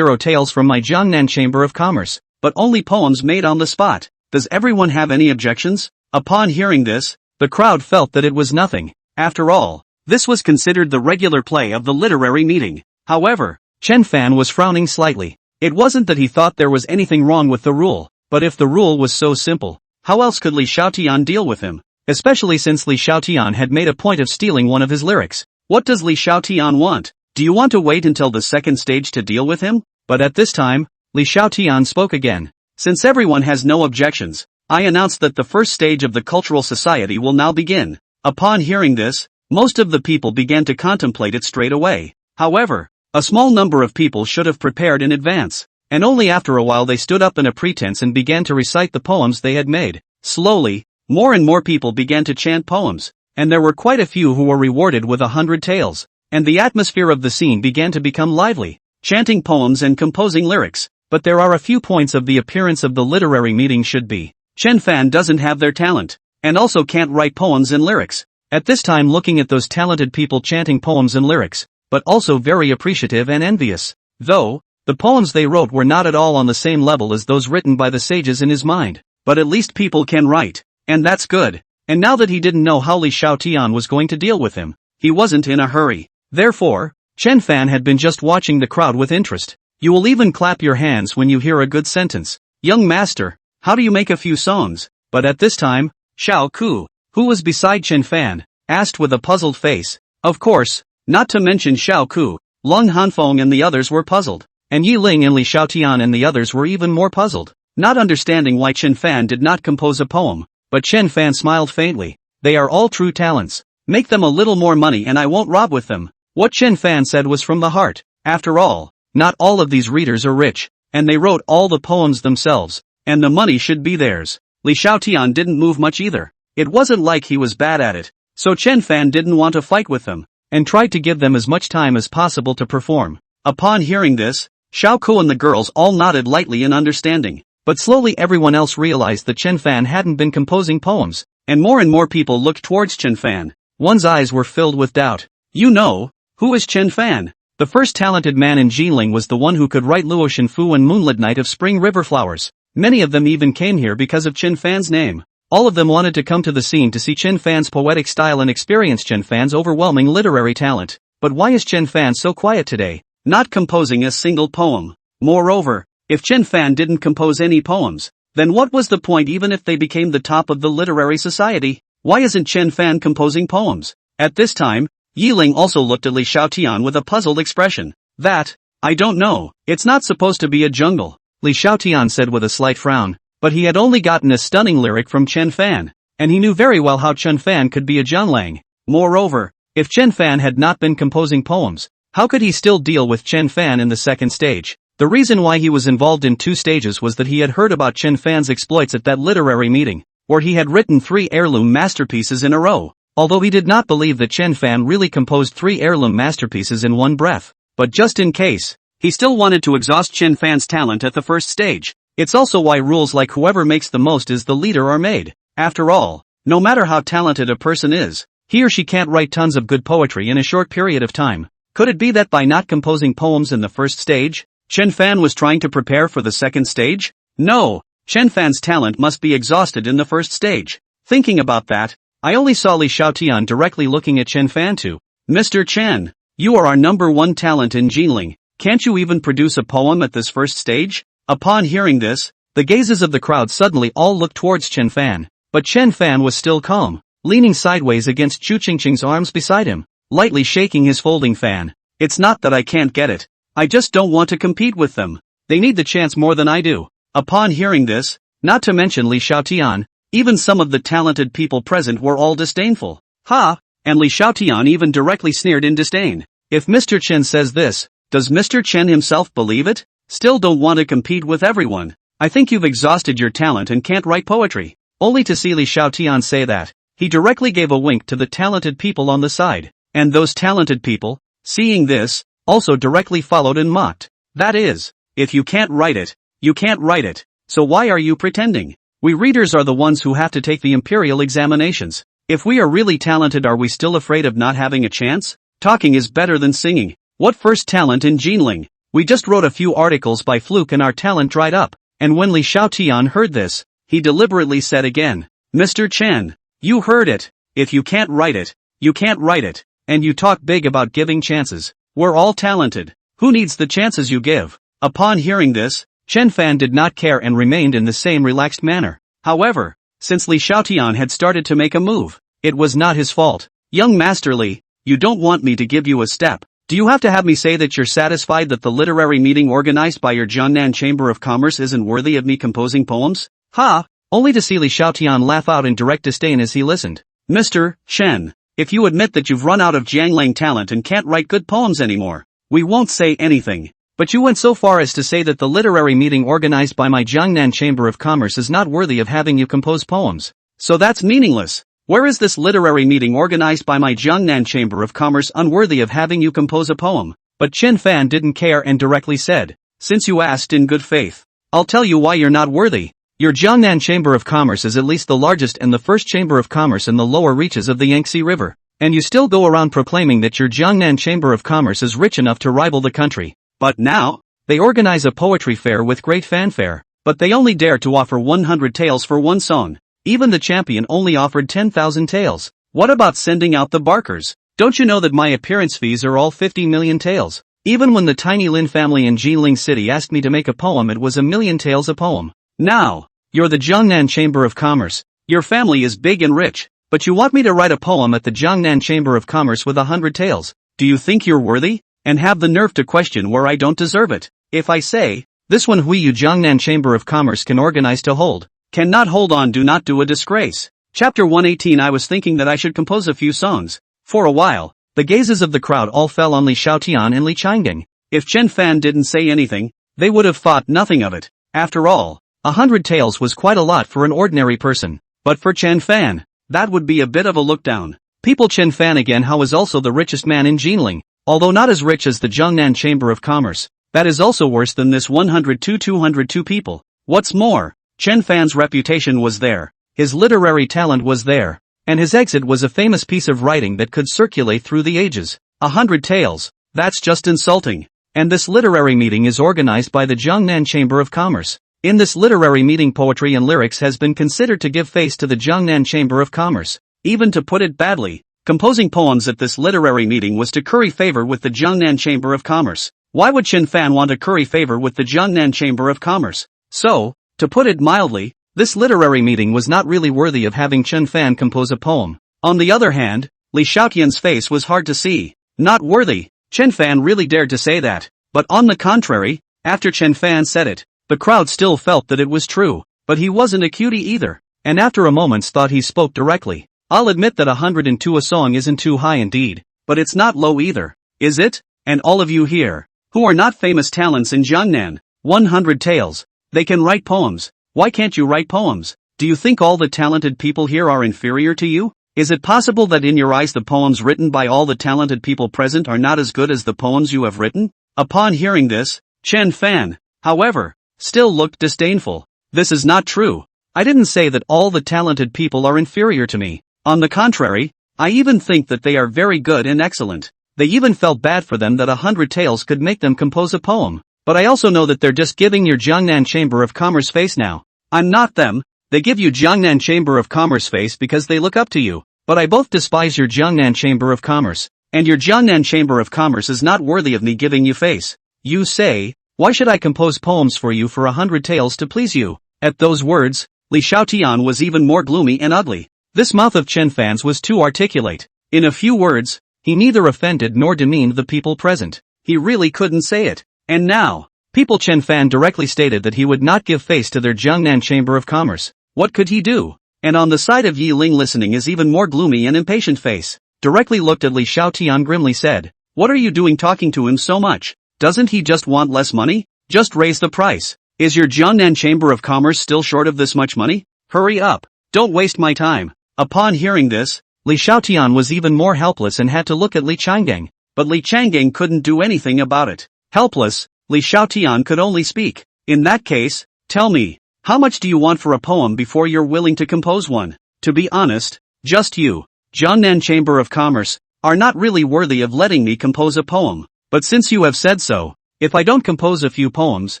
[SPEAKER 1] taels from my Jiangnan Chamber of Commerce, but only poems made on the spot. Does everyone have any objections? Upon hearing this, the crowd felt that it was nothing. After all, this was considered the regular play of the literary meeting. However, Chen Fan was frowning slightly. It wasn't that he thought there was anything wrong with the rule, but if the rule was so simple, how else could Li Xiaotian deal with him? Especially since Li Xiaotian had made a point of stealing one of his lyrics. What does Li Xiaotian want? Do you want to wait until the second stage to deal with him? But at this time, Li Xiaotian spoke again. Since everyone has no objections, I announce that the first stage of the cultural society will now begin. Upon hearing this, most of the people began to contemplate it straight away. However, a small number of people should have prepared in advance, and only after a while they stood up in a pretense and began to recite the poems they had made. Slowly, more and more people began to chant poems, and there were quite a few who were rewarded with 100 taels, and the atmosphere of the scene began to become lively, chanting poems and composing lyrics. But there are a few points of the appearance of the literary meeting should be. Chen Fan doesn't have their talent, and also can't write poems and lyrics. At this time looking at those talented people chanting poems and lyrics, but also very appreciative and envious. Though, the poems they wrote were not at all on the same level as those written by the sages in his mind. But at least people can write, and that's good. And now that he didn't know how Li Xiaotian was going to deal with him, he wasn't in a hurry. Therefore, Chen Fan had been just watching the crowd with interest. You will even clap your hands when you hear a good sentence. Young master, how do you make a few songs? But at this time, Xiao Ku, who was beside Chen Fan, asked with a puzzled face. Of course, not to mention Xiao Ku, Lung Hanfeng and the others were puzzled. And Yiling and Li Xiaotian and the others were even more puzzled, not understanding why Chen Fan did not compose a poem. But Chen Fan smiled faintly. They are all true talents. Make them a little more money and I won't rob with them. What Chen Fan said was from the heart. After all, not all of these readers are rich, and they wrote all the poems themselves, and the money should be theirs. Li Xiaotian didn't move much either. It wasn't like he was bad at it. So Chen Fan didn't want to fight with them, and tried to give them as much time as possible to perform. Upon hearing this, Xiao Ku and the girls all nodded lightly in understanding. But slowly everyone else realized that Chen Fan hadn't been composing poems, and more people looked towards Chen Fan. One's eyes were filled with doubt. You know, who is Chen Fan? The first talented man in Jinling was the one who could write Luo Shenfu and Moonlit Night of Spring River Flowers. Many of them even came here because of Chen Fan's name. All of them wanted to come to the scene to see Chen Fan's poetic style and experience Chen Fan's overwhelming literary talent. But why is Chen Fan so quiet today, not composing a single poem? Moreover, if Chen Fan didn't compose any poems, then what was the point even if they became the top of the literary society? Why isn't Chen Fan composing poems? At this time, Yiling also looked at Li Xiaotian with a puzzled expression. I don't know. It's not supposed to be a jungle, Li Xiaotian said with a slight frown. but he had only gotten a stunning lyric from Chen Fan, and he knew very well how Chen Fan could be a Zhanglang. Moreover, if Chen Fan had not been composing poems, how could he still deal with Chen Fan in the second stage? The reason why he was involved in 2 stages was that he had heard about Chen Fan's exploits at that literary meeting, where he had written 3 heirloom masterpieces in a row, although he did not believe that Chen Fan really composed 3 heirloom masterpieces in one breath. But just in case, he still wanted to exhaust Chen Fan's talent at the first stage. It's also why rules like whoever makes the most is the leader are made. After all, no matter how talented a person is, he or she can't write tons of good poetry in a short period of time. Could it be that by not composing poems in the first stage, Chen Fan was trying to prepare for the second stage? No, Chen Fan's talent must be exhausted in the first stage. Thinking about that, I only saw Li Xiaotian directly looking at Chen Fan too. Mr. Chen, you are our number 1 talent in Jinling. Can't you even produce a poem at this first stage? Upon hearing this, the gazes of the crowd suddenly all looked towards Chen Fan, but Chen Fan was still calm, leaning sideways against Chu Qingqing's arms beside him, lightly shaking his folding fan. It's not that I can't get it. I just don't want to compete with them. They need the chance more than I do. Upon hearing this, not to mention Li Xiaotian, even some of the talented people present were all disdainful. Ha! And Li Xiaotian even directly sneered in disdain. If Mr. Chen says this, does Mr. Chen himself believe it? Still don't want to compete with everyone. I think you've exhausted your talent and can't write poetry. Only to see Li Xiaotian say that, he directly gave a wink to the talented people on the side. And those talented people, seeing this, also directly followed and mocked. That is, if you can't write it, you can't write it. So why are you pretending? We readers are the ones who have to take the imperial examinations. If we are really talented, are we still afraid of not having a chance? Talking is better than singing. What first talent in Jinling? We just wrote a few articles by fluke and our talent dried up. And when Li Xiaotian heard this, he deliberately said again, Mr. Chen, you heard it. If you can't write it, you can't write it. And you talk big about giving chances. We're all talented. Who needs the chances you give? Upon hearing this, Chen Fan did not care and remained in the same relaxed manner. However, since Li Xiaotian had started to make a move, it was not his fault. Young Master Li, you don't want me to give you a step. Do you have to have me say that you're satisfied that the literary meeting organized by your Jiangnan Chamber of Commerce isn't worthy of me composing poems? Ha! Only to see Li Xiaotian laugh out in direct disdain as he listened. Mr. Chen, if you admit that you've run out of Jianglang talent and can't write good poems anymore, we won't say anything. But you went so far as to say that the literary meeting organized by my Jiangnan Chamber of Commerce is not worthy of having you compose poems. So that's meaningless. Where is this literary meeting organized by my Jiangnan Chamber of Commerce unworthy of having you compose a poem? But Chen Fan didn't care and directly said, since you asked in good faith, I'll tell you why you're not worthy. Your Jiangnan Chamber of Commerce is at least the largest and the first chamber of commerce in the lower reaches of the Yangtze River, and you still go around proclaiming that your Jiangnan Chamber of Commerce is rich enough to rival the country. But now, they organize a poetry fair with great fanfare, but they only dare to offer 100 taels for one song. Even the champion only offered 10,000 taels. What about sending out the barkers? Don't you know that my appearance fees are all 50 million taels? Even when the tiny Lin family in Jiling City asked me to make a poem, it was 1,000,000 taels a poem. Now, you're the Jiangnan Chamber of Commerce. Your family is big and rich, but you want me to write a poem at the Jiangnan Chamber of Commerce with 100 taels. Do you think you're worthy? And have the nerve to question where I don't deserve it? If I say, this one Huiyu Jiangnan Chamber of Commerce can organize to hold, cannot hold on, do not do a disgrace. Chapter 118. I was thinking that I should compose a few songs. For a while, the gazes of the crowd all fell on Li Xiaotian and Li Qiangang. If Chen Fan didn't say anything, they would have thought nothing of it. After all, 100 taels was quite a lot for an ordinary person. But for Chen Fan, that would be a bit of a look down. People, Chen Fan again, how is also the richest man in Jinling, although not as rich as the Jiangnan Chamber of Commerce. That is also worse than this 202 people. What's more, Chen Fan's reputation was there, his literary talent was there, and his exit was a famous piece of writing that could circulate through the ages. 100 taels, that's just insulting. And this literary meeting is organized by the Jiangnan Chamber of Commerce. In this literary meeting, poetry and lyrics has been considered to give face to the Jiangnan Chamber of Commerce. Even to put it badly, composing poems at this literary meeting was to curry favor with the Jiangnan Chamber of Commerce. Why would Chen Fan want to curry favor with the Jiangnan Chamber of Commerce? So, to put it mildly, this literary meeting was not really worthy of having Chen Fan compose a poem. On the other hand, Li Xiaotian's face was hard to see. Not worthy. Chen Fan really dared to say that. But on the contrary, after Chen Fan said it, the crowd still felt that it was true. but he wasn't a cutie either, and after a moment's thought he spoke directly. I'll admit that 102 a song isn't too high indeed, but it's not low either, is it? And all of you here, who are not famous talents in Jiangnan, 100 tales, they can write poems. Why can't you write poems? Do you think all the talented people here are inferior to you? Is it possible that in your eyes the poems written by all the talented people present are not as good as the poems you have written? Upon hearing this, Chen Fan, however, still looked disdainful. This is not true. I didn't say that all the talented people are inferior to me. On the contrary, I even think that they are very good and excellent. They even felt bad for them that 100 tales could make them compose a poem. But I also know that they're just giving your Jiangnan Chamber of Commerce face now. I'm not them. They give you Jiangnan Chamber of Commerce face because they look up to you. But I both despise your Jiangnan Chamber of Commerce. And your Jiangnan Chamber of Commerce is not worthy of me giving you face. You say, why should I compose poems for you for 100 tales to please you? At those words, Li Xiaotian was even more gloomy and ugly. This mouth of Chen Fan's was too articulate. In a few words, he neither offended nor demeaned the people present. He really couldn't say it. And now, people Chen Fan directly stated that he would not give face to their Jiangnan Chamber of Commerce. What could he do? And on the side of Yi Ling listening is even more gloomy and impatient face. Directly looked at Li Xiaotian grimly said, what are you doing talking to him so much? Doesn't he just want less money? Just raise the price. Is your Jiangnan Chamber of Commerce still short of this much money? Hurry up. Don't waste my time. Upon hearing this, Li Xiaotian was even more helpless and had to look at Li Changgang. But Li Changgang couldn't do anything about it. Helpless, Li Xiaotian could only speak. In that case, tell me, how much do you want for a poem before you're willing to compose one? To be honest, just you, Jiangnan Chamber of Commerce, are not really worthy of letting me compose a poem. But since you have said so, if I don't compose a few poems,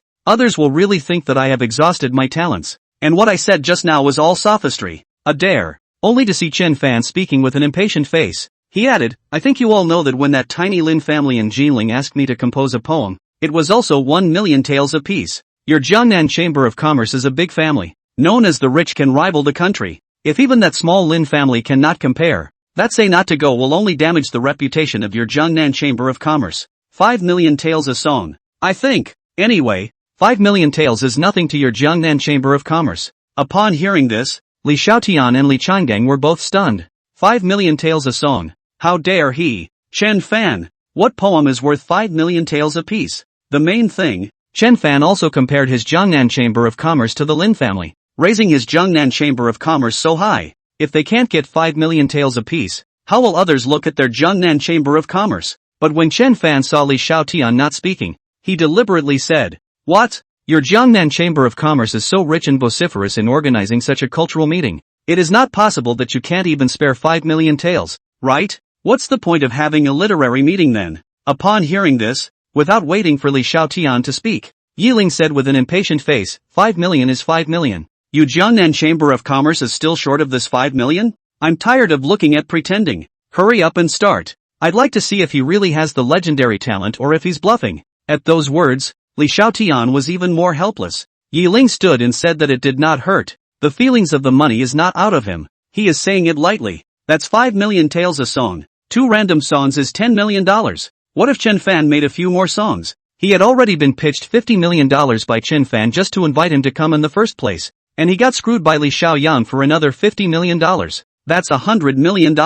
[SPEAKER 1] others will really think that I have exhausted my talents. And what I said just now was all sophistry. A dare. Only to see Chen Fan speaking with an impatient face, he added, I think you all know that when that tiny Lin family in Jinling asked me to compose a poem, it was also 1 million taels apiece. Your Jiangnan Chamber of Commerce is a big family, known as the rich can rival the country. If even that small Lin family cannot compare, that say not to go will only damage the reputation of your Jiangnan Chamber of Commerce. 5 million taels a song. I think, anyway, 5 million taels is nothing to your Jiangnan Chamber of Commerce. Upon hearing this, Li Xiaotian and Li Changgang were both stunned. 5 million taels a song. How dare he? Chen Fan. What poem is worth 5 million taels apiece? The main thing, Chen Fan also compared his Jiangnan Chamber of Commerce to the Lin family, raising his Jiangnan Chamber of Commerce so high. If they can't get 5 million taels apiece, how will others look at their Jiangnan Chamber of Commerce? But when Chen Fan saw Li Xiaotian not speaking, he deliberately said, what? Your Jiangnan Chamber of Commerce is so rich and vociferous in organizing such a cultural meeting. It is not possible that you can't even spare 5 million taels, right? What's the point of having a literary meeting then? Upon hearing this, without waiting for Li Xiaotian to speak, Yiling said with an impatient face, 5 million is 5 million. You Jiangnan Chamber of Commerce is still short of this 5 million? I'm tired of looking at pretending. Hurry up and start. I'd like to see if he really has the legendary talent or if he's bluffing. At those words, Li Xiaotian was even more helpless. Yiling stood and said that it did not hurt. The feelings of the money is not out of him. He is saying it lightly. That's 5 million taels a song. 2 random songs is $10 million. What if Chen Fan made a few more songs? He had already been pitched $50 million by Chen Fan just to invite him to come in the first place. And he got screwed by Li Xiaoyan for another $50 million. That's $100 million.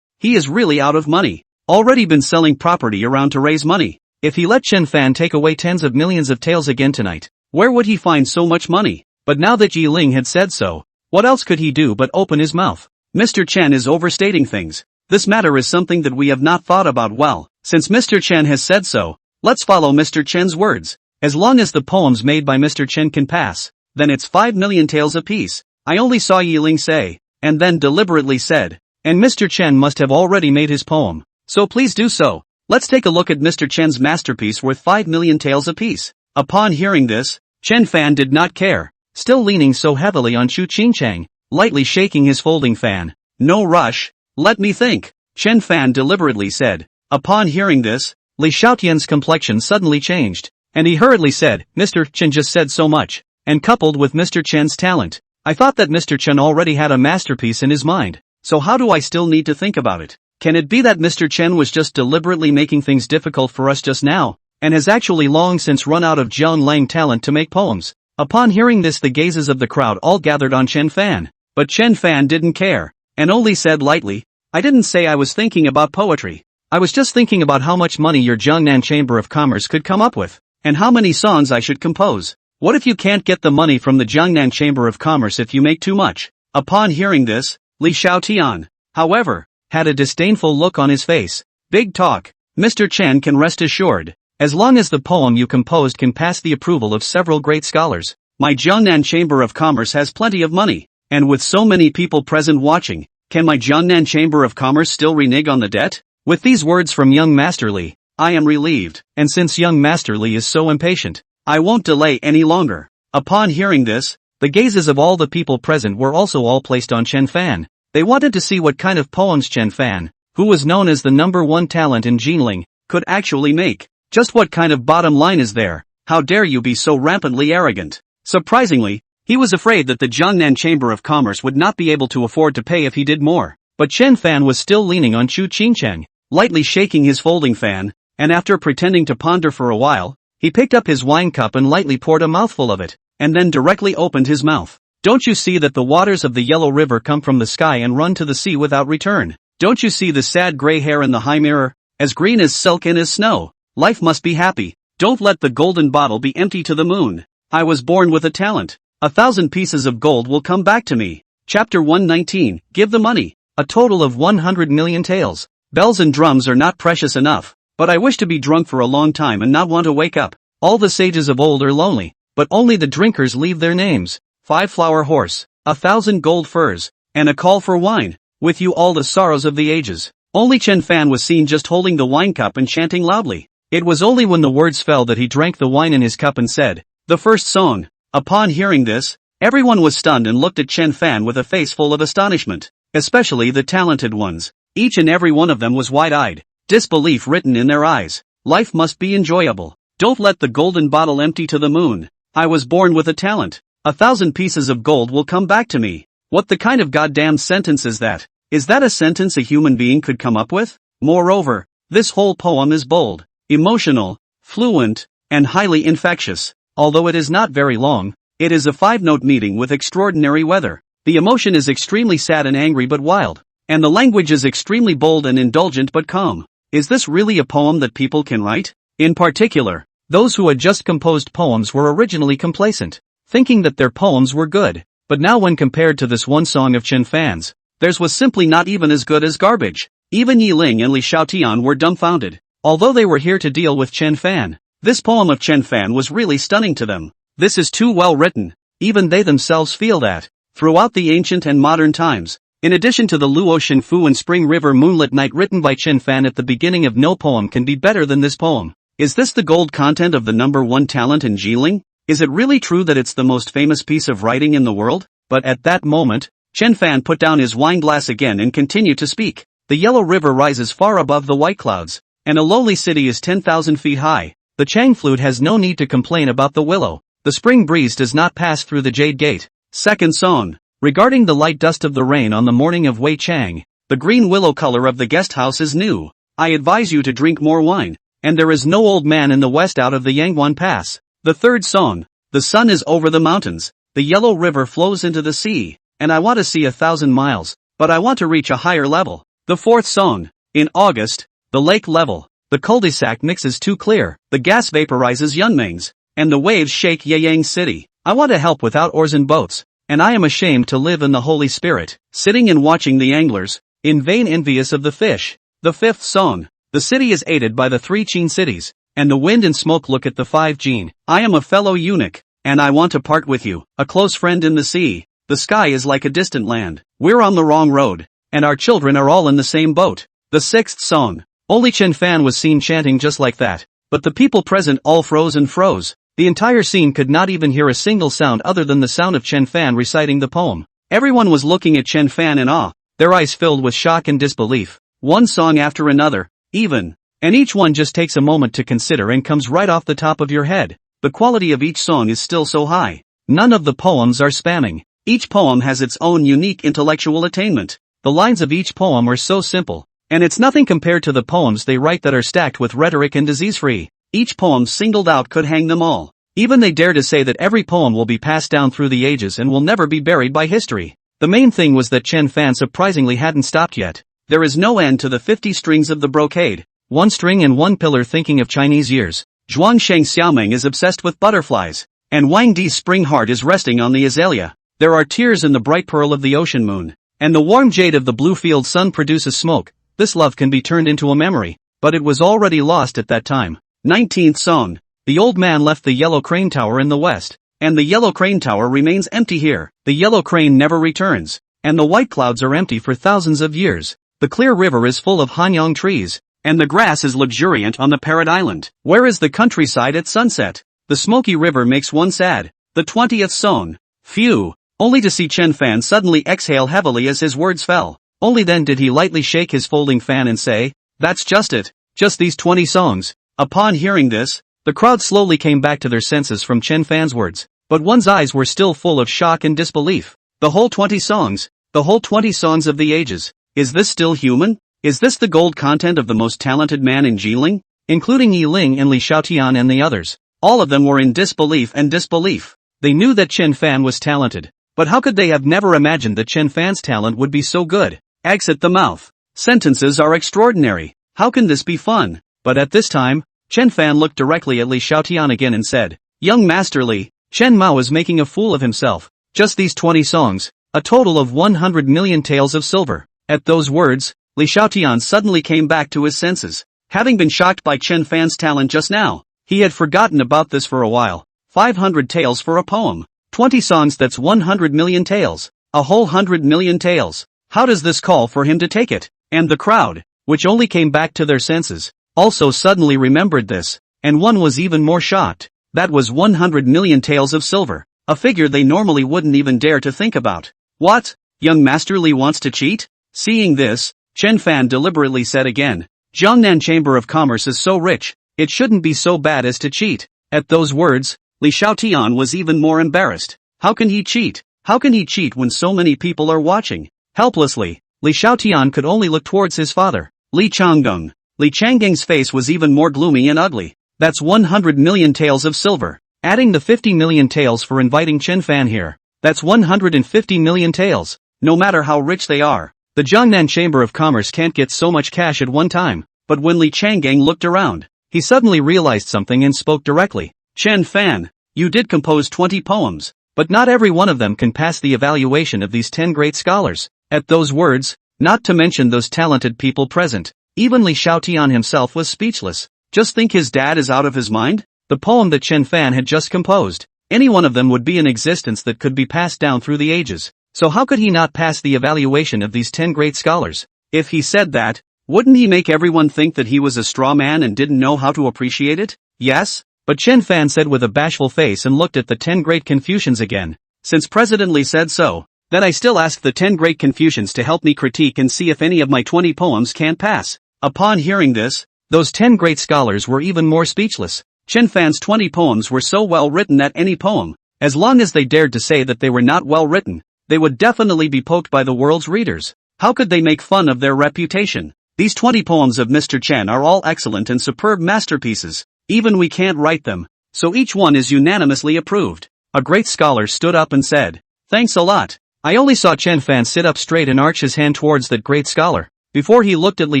[SPEAKER 1] He is really out of money. Already been selling property around to raise money. If he let Chen Fan take away tens of millions of taels again tonight, where would he find so much money? But now that Yiling had said so, what else could he do but open his mouth? Mr. Chen is overstating things. This matter is something that we have not thought about well. Since Mr. Chen has said so, let's follow Mr. Chen's words. As long as the poems made by Mr. Chen can pass, then it's 5 million taels apiece. I only saw Yiling say, and then deliberately said, and Mr. Chen must have already made his poem. So please do so. Let's take a look at Mr. Chen's masterpiece worth 5 million taels apiece. Upon hearing this, Chen Fan did not care, still leaning so heavily on Chu Qingchang, lightly shaking his folding fan. No rush, let me think, Chen Fan deliberately said. Upon hearing this, Li Xiaotian's complexion suddenly changed, and he hurriedly said, Mr. Chen just said so much, and coupled with Mr. Chen's talent, I thought that Mr. Chen already had a masterpiece in his mind, so how do I still need to think about it? Can it be that Mr. Chen was just deliberately making things difficult for us just now, and has actually long since run out of Jiang Lang talent to make poems? Upon hearing this, the gazes of the crowd all gathered on Chen Fan. But Chen Fan didn't care, and only said lightly, "I didn't say I was thinking about poetry. I was just thinking about how much money your Jiangnan Chamber of Commerce could come up with, and how many songs I should compose. What if you can't get the money from the Jiangnan Chamber of Commerce if you make too much?" Upon hearing this, Li Xiaotian, however, had a disdainful look on his face. "Big talk, Mr. Chen can rest assured. As long as the poem you composed can pass the approval of several great scholars, my Jiangnan Chamber of Commerce has plenty of money, and with so many people present watching, can my Jiangnan Chamber of Commerce still renege on the debt?" With these words from young Master Li, I am relieved, and since young Master Li is so impatient, I won't delay any longer. Upon hearing this, the gazes of all the people present were also all placed on Chen Fan. They wanted to see what kind of poems Chen Fan, who was known as the #1 talent in Jinling, could actually make. Just what kind of bottom line is there? How dare you be so rampantly arrogant? Surprisingly, he was afraid that the Jiangnan Chamber of Commerce would not be able to afford to pay if he did more. But Chen Fan was still leaning on Chu Qingcheng, lightly shaking his folding fan, and after pretending to ponder for a while, he picked up his wine cup and lightly poured a mouthful of it, and then directly opened his mouth. "Don't you see that the waters of the Yellow River come from the sky and run to the sea without return? Don't you see the sad gray hair in the high mirror, as green as silk and as snow? Life must be happy. Don't let the golden bottle be empty to the moon. I was born with a talent. 1,000 pieces of gold will come back to me." Chapter 119, Give the Money. A total of 100 million taels. Bells and drums are not precious enough, but I wish to be drunk for a long time and not want to wake up. All the sages of old are lonely, but only the drinkers leave their names. 5-flower horse, 1,000 gold furs, and a call for wine. With you all the sorrows of the ages. Only Chen Fan was seen just holding the wine cup and chanting loudly. It was only when the words fell that he drank the wine in his cup and said, "The first song." Upon hearing this, everyone was stunned and looked at Chen Fan with a face full of astonishment, especially the talented ones. Each and every one of them was wide-eyed, disbelief written in their eyes. Life must be enjoyable. Don't let the golden bottle empty to the moon. I was born with a talent. 1,000 pieces of gold will come back to me. What the kind of goddamn sentence is that? Is that a sentence a human being could come up with? Moreover, this whole poem is bold, emotional, fluent, and highly infectious. Although it is not very long, it is a 5-note meeting with extraordinary weather. The emotion is extremely sad and angry but wild, and the language is extremely bold and indulgent but calm. Is this really a poem that people can write? In particular, those who had just composed poems were originally complacent, thinking that their poems were good, but now when compared to this one song of Chen Fan's, theirs was simply not even as good as garbage. Even Yi Ling and Li Xiaotian were dumbfounded. Although they were here to deal with Chen Fan, this poem of Chen Fan was really stunning to them. This is too well written. Even they themselves feel that, throughout the ancient and modern times, in addition to the Luo Shenfu and Spring River Moonlit Night written by Chen Fan at the beginning of no poem can be better than this poem. Is this the gold content of the #1 talent in Jiling? Is it really true that it's the most famous piece of writing in the world? But at that moment, Chen Fan put down his wine glass again and continued to speak. The Yellow River rises far above the white clouds, and a lowly city is 10,000 feet high. The Chang flute has no need to complain about the willow. The spring breeze does not pass through the jade gate. Second song. Regarding the light dust of the rain on the morning of Wei Chang, the green willow color of the guest house is new. I advise you to drink more wine, and there is no old man in the west out of the Yangguan Pass. The third song. The sun is over the mountains, the Yellow River flows into the sea, and I want to see 1,000 miles, but I want to reach a higher level. The fourth song. In August, the lake level, the cul-de-sac mixes too clear, the gas vaporizes Yunming's, and the waves shake Yeyang City. I want to help without oars and boats, and I am ashamed to live in the Holy Spirit, sitting and watching the anglers, in vain envious of the fish. The fifth song. The city is aided by the 3 Qin cities, and the wind and smoke look at the 5 Jin. I am a fellow eunuch, and I want to part with you, a close friend in the sea. The sky is like a distant land. We're on the wrong road, and our children are all in the same boat. The sixth song. Only Chen Fan was seen chanting just like that, but the people present all froze and froze. The entire scene could not even hear a single sound other than the sound of Chen Fan reciting the poem. Everyone was looking at Chen Fan in awe, their eyes filled with shock and disbelief. One song after another, even, and each one just takes a moment to consider and comes right off the top of your head. The quality of each song is still so high. None of the poems are spamming. Each poem has its own unique intellectual attainment. The lines of each poem are so simple, and it's nothing compared to the poems they write that are stacked with rhetoric and disease-free. Each poem singled out could hang them all. Even they dare to say that every poem will be passed down through the ages and will never be buried by history. The main thing was that Chen Fan surprisingly hadn't stopped yet. There is no end to the 50 strings of the brocade. One string and one pillar. Thinking of Chinese years, Zhuang Sheng Xiaoming is obsessed with butterflies, and Wang Di's spring heart is resting on the azalea. There are tears in the bright pearl of the ocean moon, and the warm jade of the blue field sun produces smoke. This love can be turned into a memory, but it was already lost at that time. 19th song. The old man left the yellow crane tower in the west, and the yellow crane tower remains empty here. The yellow crane never returns, and the white clouds are empty for thousands of years. The clear river is full of hanyang trees, and the grass is luxuriant on the parrot island. Where is the countryside at sunset? The smoky river makes one sad. The 20th song. Phew. Only to see Chen Fan suddenly exhale heavily as his words fell. Only then did he lightly shake his folding fan and say, "That's just it. Just these 20 songs." Upon hearing this, the crowd slowly came back to their senses from Chen Fan's words, but one's eyes were still full of shock and disbelief. The whole 20 songs? The whole 20 songs of the ages? Is this still human? Is this the gold content of the most talented man in Jilin? Including Yi Ling and Li Xiaotian and the others. All of them were in disbelief and disbelief. They knew that Chen Fan was talented, but how could they have never imagined that Chen Fan's talent would be so good? Exit the mouth. Sentences are extraordinary. How can this be fun? But at this time, Chen Fan looked directly at Li Xiaotian again and said, "Young Master Li, Chen Mao is making a fool of himself. Just these 20 songs, a total of 100 million taels of silver." At those words, Li Xiaotian suddenly came back to his senses. Having been shocked by Chen Fan's talent just now, he had forgotten about this for a while. 500 taels for a poem. 20 songs, that's 100 million taels. A whole 100 million taels. How does this call for him to take it? And the crowd, which only came back to their senses, also suddenly remembered this, and one was even more shocked. That was 100 million taels of silver, a figure they normally wouldn't even dare to think about. What? Young Master Li wants to cheat? Seeing this, Chen Fan deliberately said again, "Jiangnan Chamber of Commerce is so rich, it shouldn't be so bad as to cheat." At those words, Li Xiaotian was even more embarrassed. How can he cheat? How can he cheat when so many people are watching? Helplessly, Li Xiaotian could only look towards his father, Li Changgang. Li Changgang's face was even more gloomy and ugly. That's 100 million taels of silver. Adding the 50 million taels for inviting Chen Fan here, that's 150 million taels. No matter how rich they are, the Jiangnan Chamber of Commerce can't get so much cash at one time. But when Li Changgang looked around, he suddenly realized something and spoke directly. "Chen Fan, you did compose 20 poems, but not every one of them can pass the evaluation of these 10 great scholars." At those words, not to mention those talented people present, even Li Xiaotian himself was speechless. Just think, his dad is out of his mind? The poem that Chen Fan had just composed, any one of them would be in existence that could be passed down through the ages. So how could he not pass the evaluation of these 10 great scholars? If he said that, wouldn't he make everyone think that he was a straw man and didn't know how to appreciate it? Yes? But Chen Fan said with a bashful face and looked at the 10 great Confucians again. "Since President Li said so, then I still ask the 10 great Confucians to help me critique and see if any of my 20 poems can pass." Upon hearing this, those 10 great scholars were even more speechless. Chen Fan's 20 poems were so well written that any poem, as long as they dared to say that they were not well written, they would definitely be poked by the world's readers. How could they make fun of their reputation? These 20 poems of Mr. Chen are all excellent and superb masterpieces. Even we can't write them, so each one is unanimously approved. A great scholar stood up and said, "Thanks a lot." I only saw Chen Fan sit up straight and arch his hand towards that great scholar, before he looked at Li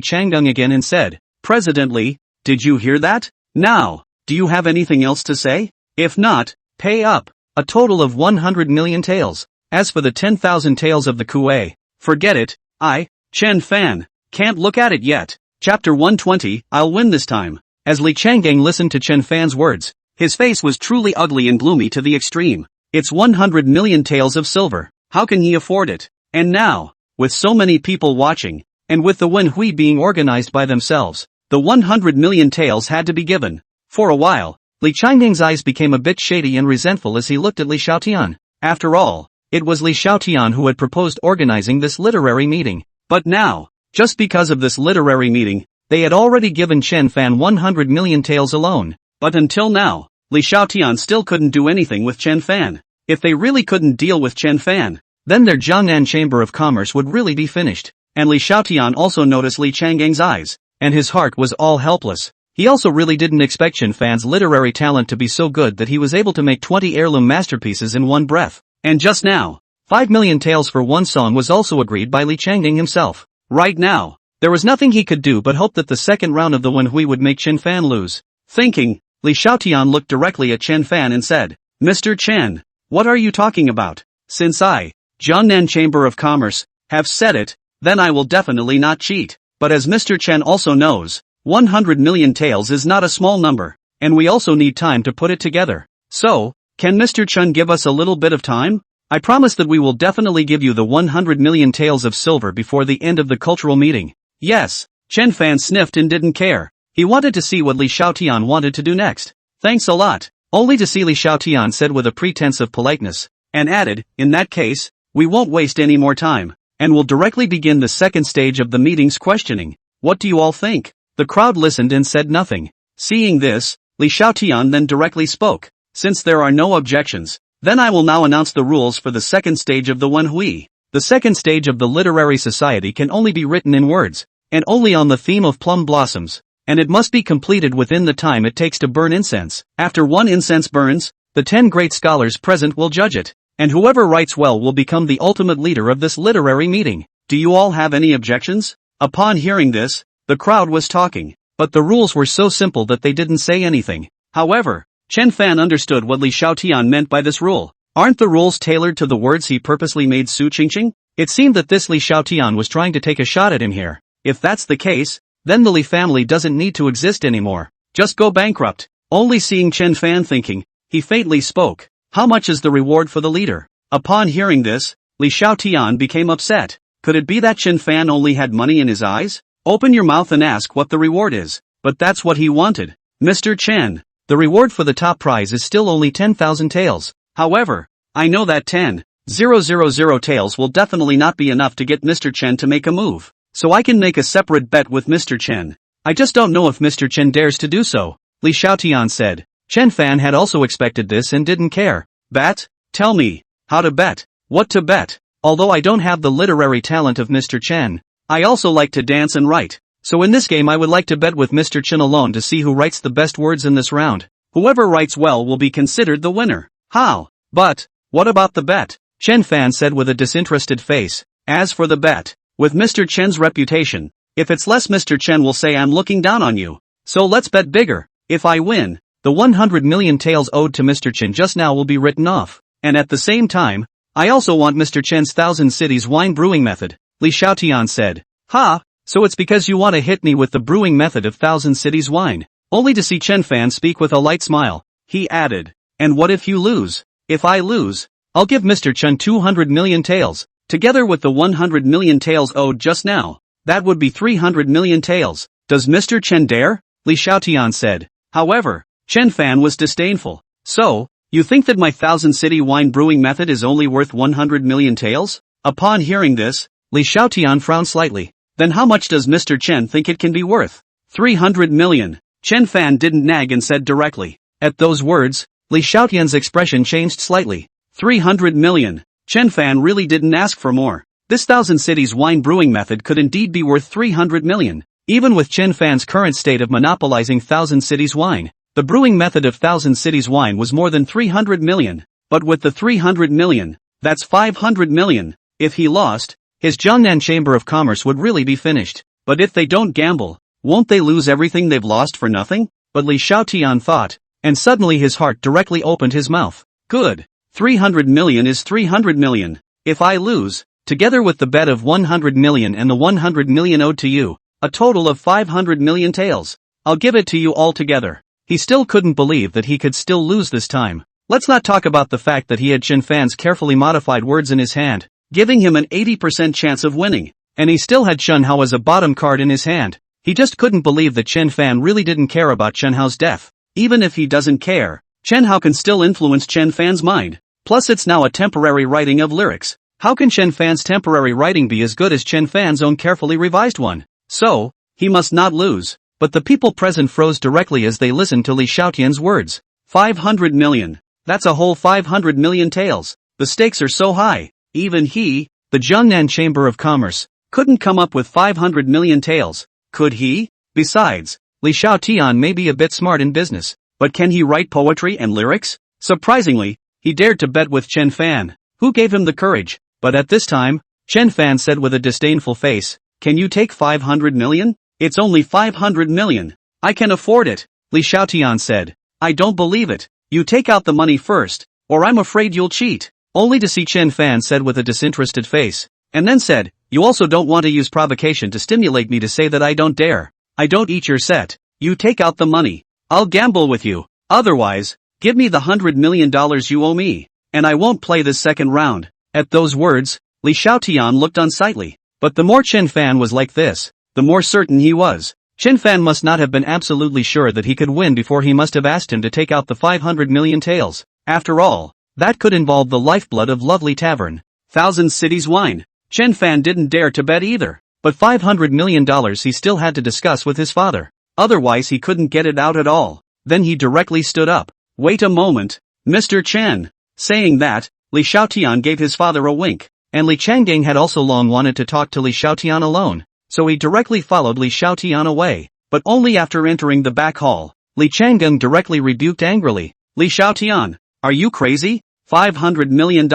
[SPEAKER 1] Changgang again and said, "President Li, did you hear that? Now, do you have anything else to say? If not, pay up. A total of 100 million taels. As for the 10,000 taels of the Kuei, forget it. I, Chen Fan, can't look at it yet." Chapter 120, I'll win this time. As Li Changgang listened to Chen Fan's words, his face was truly ugly and gloomy to the extreme. It's 100 million taels of silver. How can he afford it? And now, with so many people watching, and with the Wenhui being organized by themselves, the 100 million taels had to be given. For a while, Li Changgang's eyes became a bit shady and resentful as he looked at Li Xiaotian. After all, it was Li Xiaotian who had proposed organizing this literary meeting. But now, just because of this literary meeting, they had already given Chen Fan 100 million taels alone. But until now, Li Xiaotian still couldn't do anything with Chen Fan. If they really couldn't deal with Chen Fan, then their Jiangnan Chamber of Commerce would really be finished. And Li Xiaotian also noticed Li Changgang's eyes, and his heart was all helpless. He also really didn't expect Chen Fan's literary talent to be so good that he was able to make 20 heirloom masterpieces in one breath. And just now, 5 million taels for one song was also agreed by Li Changding himself. Right now, there was nothing he could do but hope that the second round of the Manhwa would make Chen Fan lose. Thinking, Li Xiaotian looked directly at Chen Fan and said, "Mr. Chen, what are you talking about? Since I, Jiangnan Chamber of Commerce, have said it, then I will definitely not cheat. But as Mr. Chen also knows, 100 million taels is not a small number, and we also need time to put it together. So, can Mr. Chen give us a little bit of time? I promise that we will definitely give you the 100 million taels of silver before the end of the cultural meeting." Yes, Chen Fan sniffed and didn't care. He wanted to see what Li Xiaotian wanted to do next. "Thanks a lot," only to see Li Xiaotian said with a pretense of politeness, and added, "In that case, we won't waste any more time, and will directly begin the second stage of the meeting's questioning. What do you all think?" The crowd listened and said nothing. Seeing this, Li Xiaotian then directly spoke. "Since there are no objections, then I will now announce the rules for the second stage of the Manhwa. The second stage of the literary society can only be written in words, and only on the theme of plum blossoms, and it must be completed within the time it takes to burn incense. After one incense burns, the 10 great scholars present will judge it, and whoever writes well will become the ultimate leader of this literary meeting. Do you all have any objections?" Upon hearing this, the crowd was talking, but the rules were so simple that they didn't say anything. However, Chen Fan understood what Li Xiaotian meant by this rule. Aren't the rules tailored to the words he purposely made Su Qingqing? It seemed that this Li Xiaotian was trying to take a shot at him here. If that's the case, then the Li family doesn't need to exist anymore. Just go bankrupt. Only seeing Chen Fan thinking, he faintly spoke, "How much is the reward for the leader?" Upon hearing this, Li Xiaotian became upset. Could it be that Chen Fan only had money in his eyes? Open your mouth and ask what the reward is. But that's what he wanted. "Mr. Chen, the reward for the top prize is still only 10,000 taels. However, I know that 10,000 taels will definitely not be enough to get Mr. Chen to make a move. So I can make a separate bet with Mr. Chen. I just don't know if Mr. Chen dares to do so," Li Xiaotian said. Chen Fan had also expected this and didn't care. "Bet? Tell me, how to bet, what to bet. Although I don't have the literary talent of Mr. Chen, I also like to dance and write. So in this game I would like to bet with Mr. Chen alone to see who writes the best words in this round. Whoever writes well will be considered the winner." "How? But, what about the bet?" Chen Fan said with a disinterested face. "As for the bet, with Mr. Chen's reputation, if it's less Mr. Chen will say I'm looking down on you. So let's bet bigger. If I win, the 100 million taels owed to Mr. Chen just now will be written off. And at the same time, I also want Mr. Chen's 1,000 cities wine brewing method," Li Xiaotian said. "Ha, so it's because you want to hit me with the brewing method of 1,000 cities wine." Only to see Chen Fan speak with a light smile, he added, "And what if you lose?" "If I lose, I'll give Mr. Chen 200 million taels, together with the 100 million taels owed just now. That would be 300 million taels. Does Mr. Chen dare?" Li Xiaotian said. However, Chen Fan was disdainful. "So, you think that my 1,000 city wine brewing method is only worth 100 million taels?" Upon hearing this, Li Xiaotian frowned slightly. "Then how much does Mr. Chen think it can be worth?" 300 million. Chen Fan didn't nag and said directly. At those words, Li Xiaotian's expression changed slightly. 300 million. Chen Fan really didn't ask for more. This 1,000 cities wine brewing method could indeed be worth 300 million. Even with Chen Fan's current state of monopolizing 1,000 cities wine, the brewing method of 1,000 cities wine was more than 300 million. But with the 300 million, that's 500 million. If he lost, his Jiangnan Chamber of Commerce would really be finished. But if they don't gamble, won't they lose everything they've lost for nothing? But Li Xiaotian thought, and suddenly his heart directly opened his mouth. Good. 300 million is 300 million. If I lose, together with the bet of 100 million and the 100 million owed to you, a total of 500 million taels, I'll give it to you all together. He still couldn't believe that he could still lose this time. Let's not talk about the fact that he had Chen Fan's carefully modified words in his hand, giving him an 80% chance of winning, and he still had Chen Hao as a bottom card in his hand. He just couldn't believe that Chen Fan really didn't care about Chen Hao's death. Even if he doesn't care, Chen Hao can still influence Chen Fan's mind. Plus it's now a temporary writing of lyrics. How can Chen Fan's temporary writing be as good as Chen Fan's own carefully revised one? So, he must not lose. But the people present froze directly as they listened to Li Xiaotian's words. 500 million. That's a whole 500 million taels. The stakes are so high. Even he, the Jiangnan Chamber of Commerce, couldn't come up with 500 million taels. Could he? Besides, Li Xiaotian may be a bit smart in business, but can he write poetry and lyrics? Surprisingly, he dared to bet with Chen Fan, who gave him the courage, but at this time, Chen Fan said with a disdainful face, "Can you take 500 million? It's only 500 million. I can afford it." Li Xiaotian said, "I don't believe it. You take out the money first, or I'm afraid you'll cheat." Only to see Chen Fan said with a disinterested face, and then said, "You also don't want to use provocation to stimulate me to say that I don't dare. I don't eat your set. You take out the money. I'll gamble with you. Otherwise, give me the $100 million you owe me, and I won't play this second round." At those words, Li Xiaotian looked unsightly, but the more Chen Fan was like this, the more certain he was. Chen Fan must not have been absolutely sure that he could win before he must have asked him to take out the 500 million taels. After all, that could involve the lifeblood of Lovely Tavern, Thousand Cities wine. Chen Fan didn't dare to bet either, but $500 million he still had to discuss with his father. Otherwise he couldn't get it out at all. Then he directly stood up. "Wait a moment, Mr. Chen." Saying that, Li Xiaotian gave his father a wink, and Li Changgang had also long wanted to talk to Li Xiaotian alone, so he directly followed Li Xiaotian away, but only after entering the back hall. Li Changgang directly rebuked angrily, "Li Xiaotian, are you crazy? $500 million.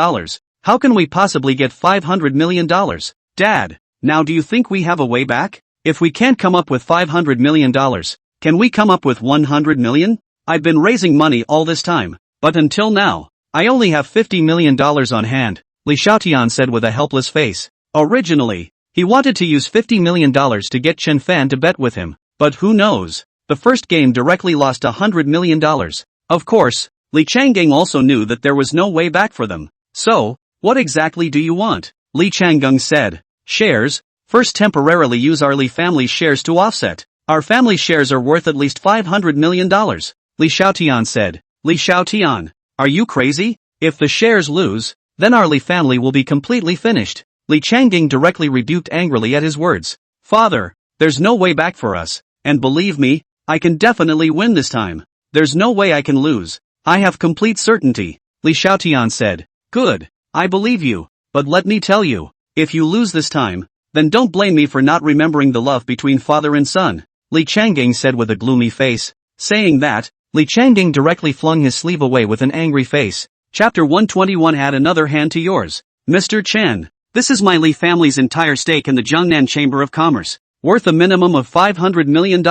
[SPEAKER 1] How can we possibly get $500 million? Dad, now do you think we have a way back? If we can't come up with $500 million, can we come up with 100 million? I've been raising money all this time, but until now, I only have $50 million on hand," Li Xiaotian said with a helpless face. Originally, he wanted to use $50 million to get Chen Fan to bet with him, but who knows? The first game directly lost $100 million. Of course, Li Changgang also knew that there was no way back for them. "So, what exactly do you want?" Li Changgang said. "Shares. First temporarily use our Li family shares to offset. Our family shares are worth at least $500 million. Li Xiaotian said. "Li Xiaotian, are you crazy? If the shares lose, then our Li family will be completely finished." Li Changgang directly rebuked angrily at his words. "Father, there's no way back for us, and believe me, I can definitely win this time. There's no way I can lose. I have complete certainty." Li Xiaotian said. "Good, I believe you, but let me tell you, if you lose this time, then don't blame me for not remembering the love between father and son," Li Changgang said with a gloomy face. Saying that, Li Changgang directly flung his sleeve away with an angry face. Chapter 121. Add another hand to yours. "Mr. Chen, this is my Li family's entire stake in the Jiangnan Chamber of Commerce, worth a minimum of $500 million.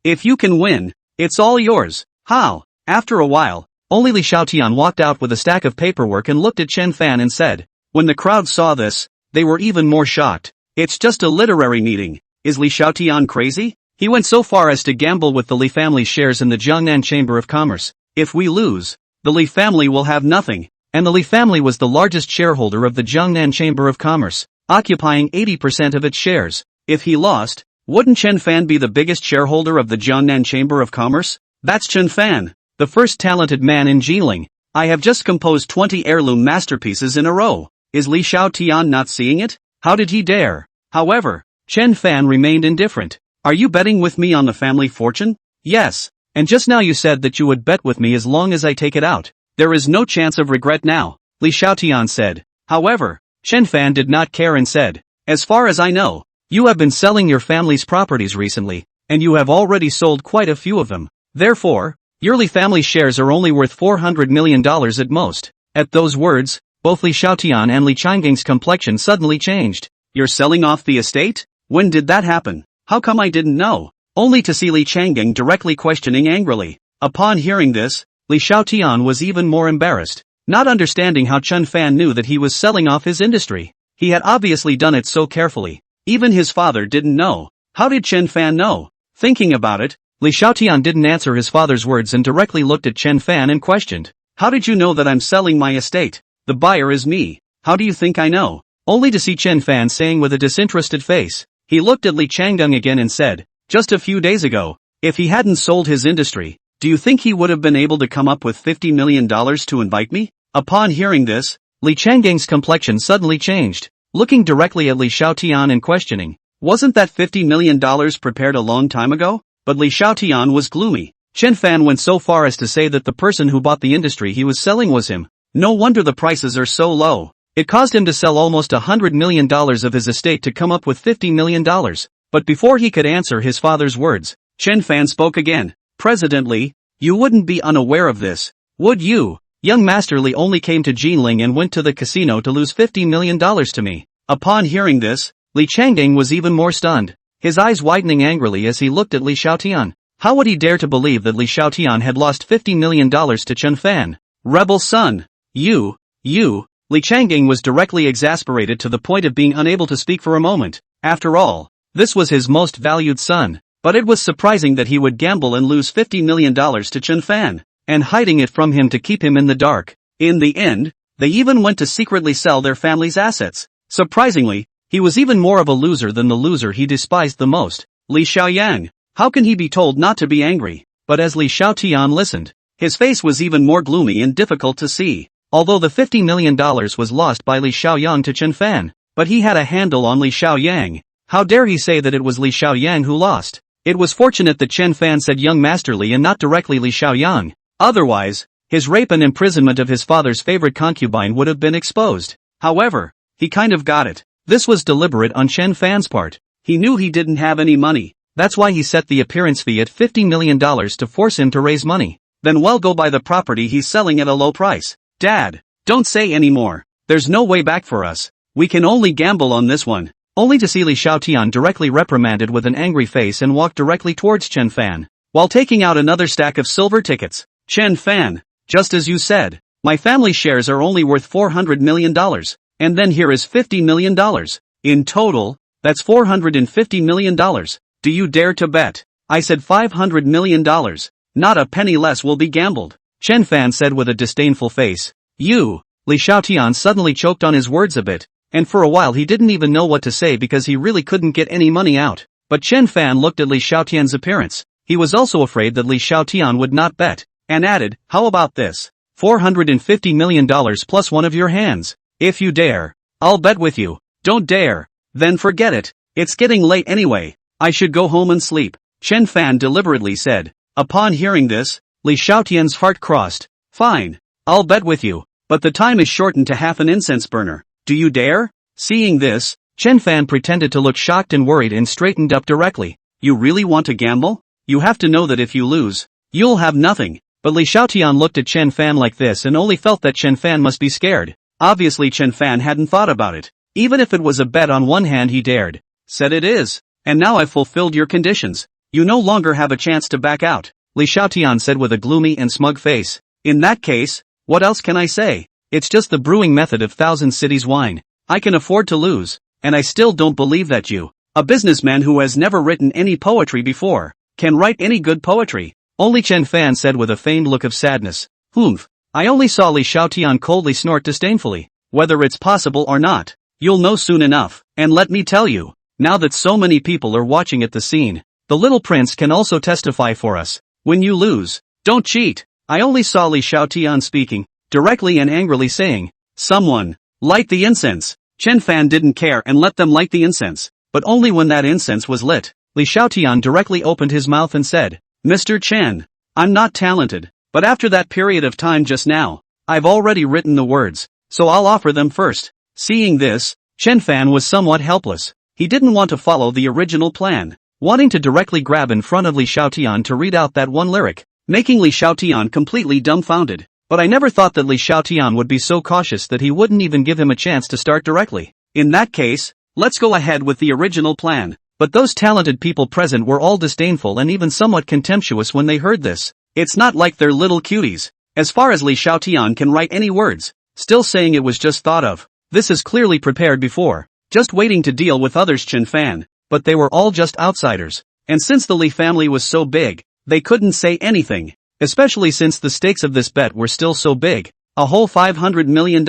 [SPEAKER 1] If you can win, it's all yours." "How?" After a while, only Li Xiaotian walked out with a stack of paperwork and looked at Chen Fan and said. When the crowd saw this, they were even more shocked. "It's just a literary meeting. Is Li Xiaotian crazy? He went so far as to gamble with the Li family shares in the Jiangnan Chamber of Commerce. If we lose, the Li family will have nothing." And the Li family was the largest shareholder of the Jiangnan Chamber of Commerce, occupying 80% of its shares. If he lost, wouldn't Chen Fan be the biggest shareholder of the Jiangnan Chamber of Commerce? That's Chen Fan, the first talented man in Jilin. I have just composed 20 heirloom masterpieces in a row. Is Li Xiaotian not seeing it? How did he dare? However, Chen Fan remained indifferent. "Are you betting with me on the family fortune?" "Yes. And just now you said that you would bet with me as long as I take it out. There is no chance of regret now," Li Xiaotian said. However, Chen Fan did not care and said, "As far as I know, you have been selling your family's properties recently, and you have already sold quite a few of them. Therefore, your Li family shares are only worth $400 million at most." At those words, both Li Xiaotian and Li Changgang's complexion suddenly changed. "You're selling off the estate? When did that happen? How come I didn't know?" Only to see Li Changgang directly questioning angrily. Upon hearing this, Li Xiaotian was even more embarrassed, not understanding how Chen Fan knew that he was selling off his industry. He had obviously done it so carefully. Even his father didn't know. How did Chen Fan know? Thinking about it, Li Xiaotian didn't answer his father's words and directly looked at Chen Fan and questioned. "How did you know that I'm selling my estate? The buyer is me. How do you think I know?" Only to see Chen Fan saying with a disinterested face. He looked at Li Changgang again and said, "Just a few days ago, if he hadn't sold his industry, do you think he would have been able to come up with $50 million to invite me?" Upon hearing this, Li Changgang's complexion suddenly changed, looking directly at Li Xiaotian and questioning. "Wasn't that $50 million prepared a long time ago?" But Li Xiaotian was gloomy. Chen Fan went so far as to say that the person who bought the industry he was selling was him. No wonder the prices are so low. It caused him to sell almost $100 million of his estate to come up with $50 million. But before he could answer his father's words, Chen Fan spoke again. Presently, you wouldn't be unaware of this, would you? Young Master Li only came to Jinling and went to the casino to lose $50 million to me. Upon hearing this, Li Changding was even more stunned, his eyes widening angrily as he looked at Li Xiaotian. How would he dare to believe that Li Xiaotian had lost $50 million to Chen Fan? Rebel son! You! Li Changding was directly exasperated to the point of being unable to speak for a moment. After all, this was his most valued son. But it was surprising that he would gamble and lose $50 million to Chen Fan, and hiding it from him to keep him in the dark. In the end, they even went to secretly sell their family's assets. Surprisingly, he was even more of a loser than the loser he despised the most, Li Xiaoyang. How can he be told not to be angry? But as Li Xiaotian listened, his face was even more gloomy and difficult to see. Although the $50 million was lost by Li Xiaoyang to Chen Fan, but he had a handle on Li Xiaoyang. How dare he say that it was Li Xiaoyang who lost? It was fortunate that Chen Fan said young Master Li and not directly Li Xiaoyang. Otherwise, his rape and imprisonment of his father's favorite concubine would have been exposed. However, he kind of got it. This was deliberate on Chen Fan's part. He knew he didn't have any money. That's why he set the appearance fee at $50 million to force him to raise money. Then go buy the property he's selling at a low price. Dad, don't say any more. There's no way back for us. We can only gamble on this one. Only to see Li Xiaotian directly reprimanded with an angry face and walk directly towards Chen Fan, while taking out another stack of silver tickets. Chen Fan, just as you said, my family shares are only worth $400 million, and then here is $50 million. In total, that's $450 million. Do you dare to bet? I said $500 million. Not a penny less will be gambled. Chen Fan said with a disdainful face. You! Li Xiaotian suddenly choked on his words a bit, and for a while he didn't even know what to say because he really couldn't get any money out. But Chen Fan looked at Li Xiaotian's appearance. He was also afraid that Li Xiaotian would not bet, and added, how about this? $450 million plus one of your hands. If you dare, I'll bet with you. Don't dare. Then forget it. It's getting late anyway. I should go home and sleep. Chen Fan deliberately said. Upon hearing this, Li Xiaotian's heart crossed. Fine. I'll bet with you. But the time is shortened to half an incense burner. Do you dare? Seeing this, Chen Fan pretended to look shocked and worried and straightened up directly. You really want to gamble? You have to know that if you lose, you'll have nothing. But Li Xiaotian looked at Chen Fan like this and only felt that Chen Fan must be scared. Obviously Chen Fan hadn't thought about it. Even if it was a bet on one hand he dared. Said it is. And now I've fulfilled your conditions. You no longer have a chance to back out. Li Xiaotian said with a gloomy and smug face. In that case, what else can I say? It's just the brewing method of Thousand Cities wine. I can afford to lose, and I still don't believe that you, a businessman who has never written any poetry before, can write any good poetry. Only Chen Fan said with a feigned look of sadness. Humph. I only saw Li Xiaotian coldly snort disdainfully. Whether it's possible or not, you'll know soon enough. And let me tell you, now that so many people are watching at the scene, the little prince can also testify for us. When you lose, don't cheat. I only saw Li Xiaotian speaking, directly and angrily saying, someone, light the incense. Chen Fan didn't care and let them light the incense, but only when that incense was lit. Li Xiaotian directly opened his mouth and said, Mr. Chen, I'm not talented, but after that period of time just now, I've already written the words, so I'll offer them first. Seeing this, Chen Fan was somewhat helpless. He didn't want to follow the original plan, wanting to directly grab in front of Li Xiaotian to read out that one lyric, making Li Xiaotian completely dumbfounded. But I never thought that Li Xiaotian would be so cautious that he wouldn't even give him a chance to start directly. In that case, let's go ahead with the original plan. But those talented people present were all disdainful and even somewhat contemptuous when they heard this. It's not like they're little cuties. As far as Li Xiaotian can write any words, still saying it was just thought of. This is clearly prepared before, just waiting to deal with others. Chen Fan. But they were all just outsiders. And since the Li family was so big, they couldn't say anything. Especially since the stakes of this bet were still so big, a whole $500 million,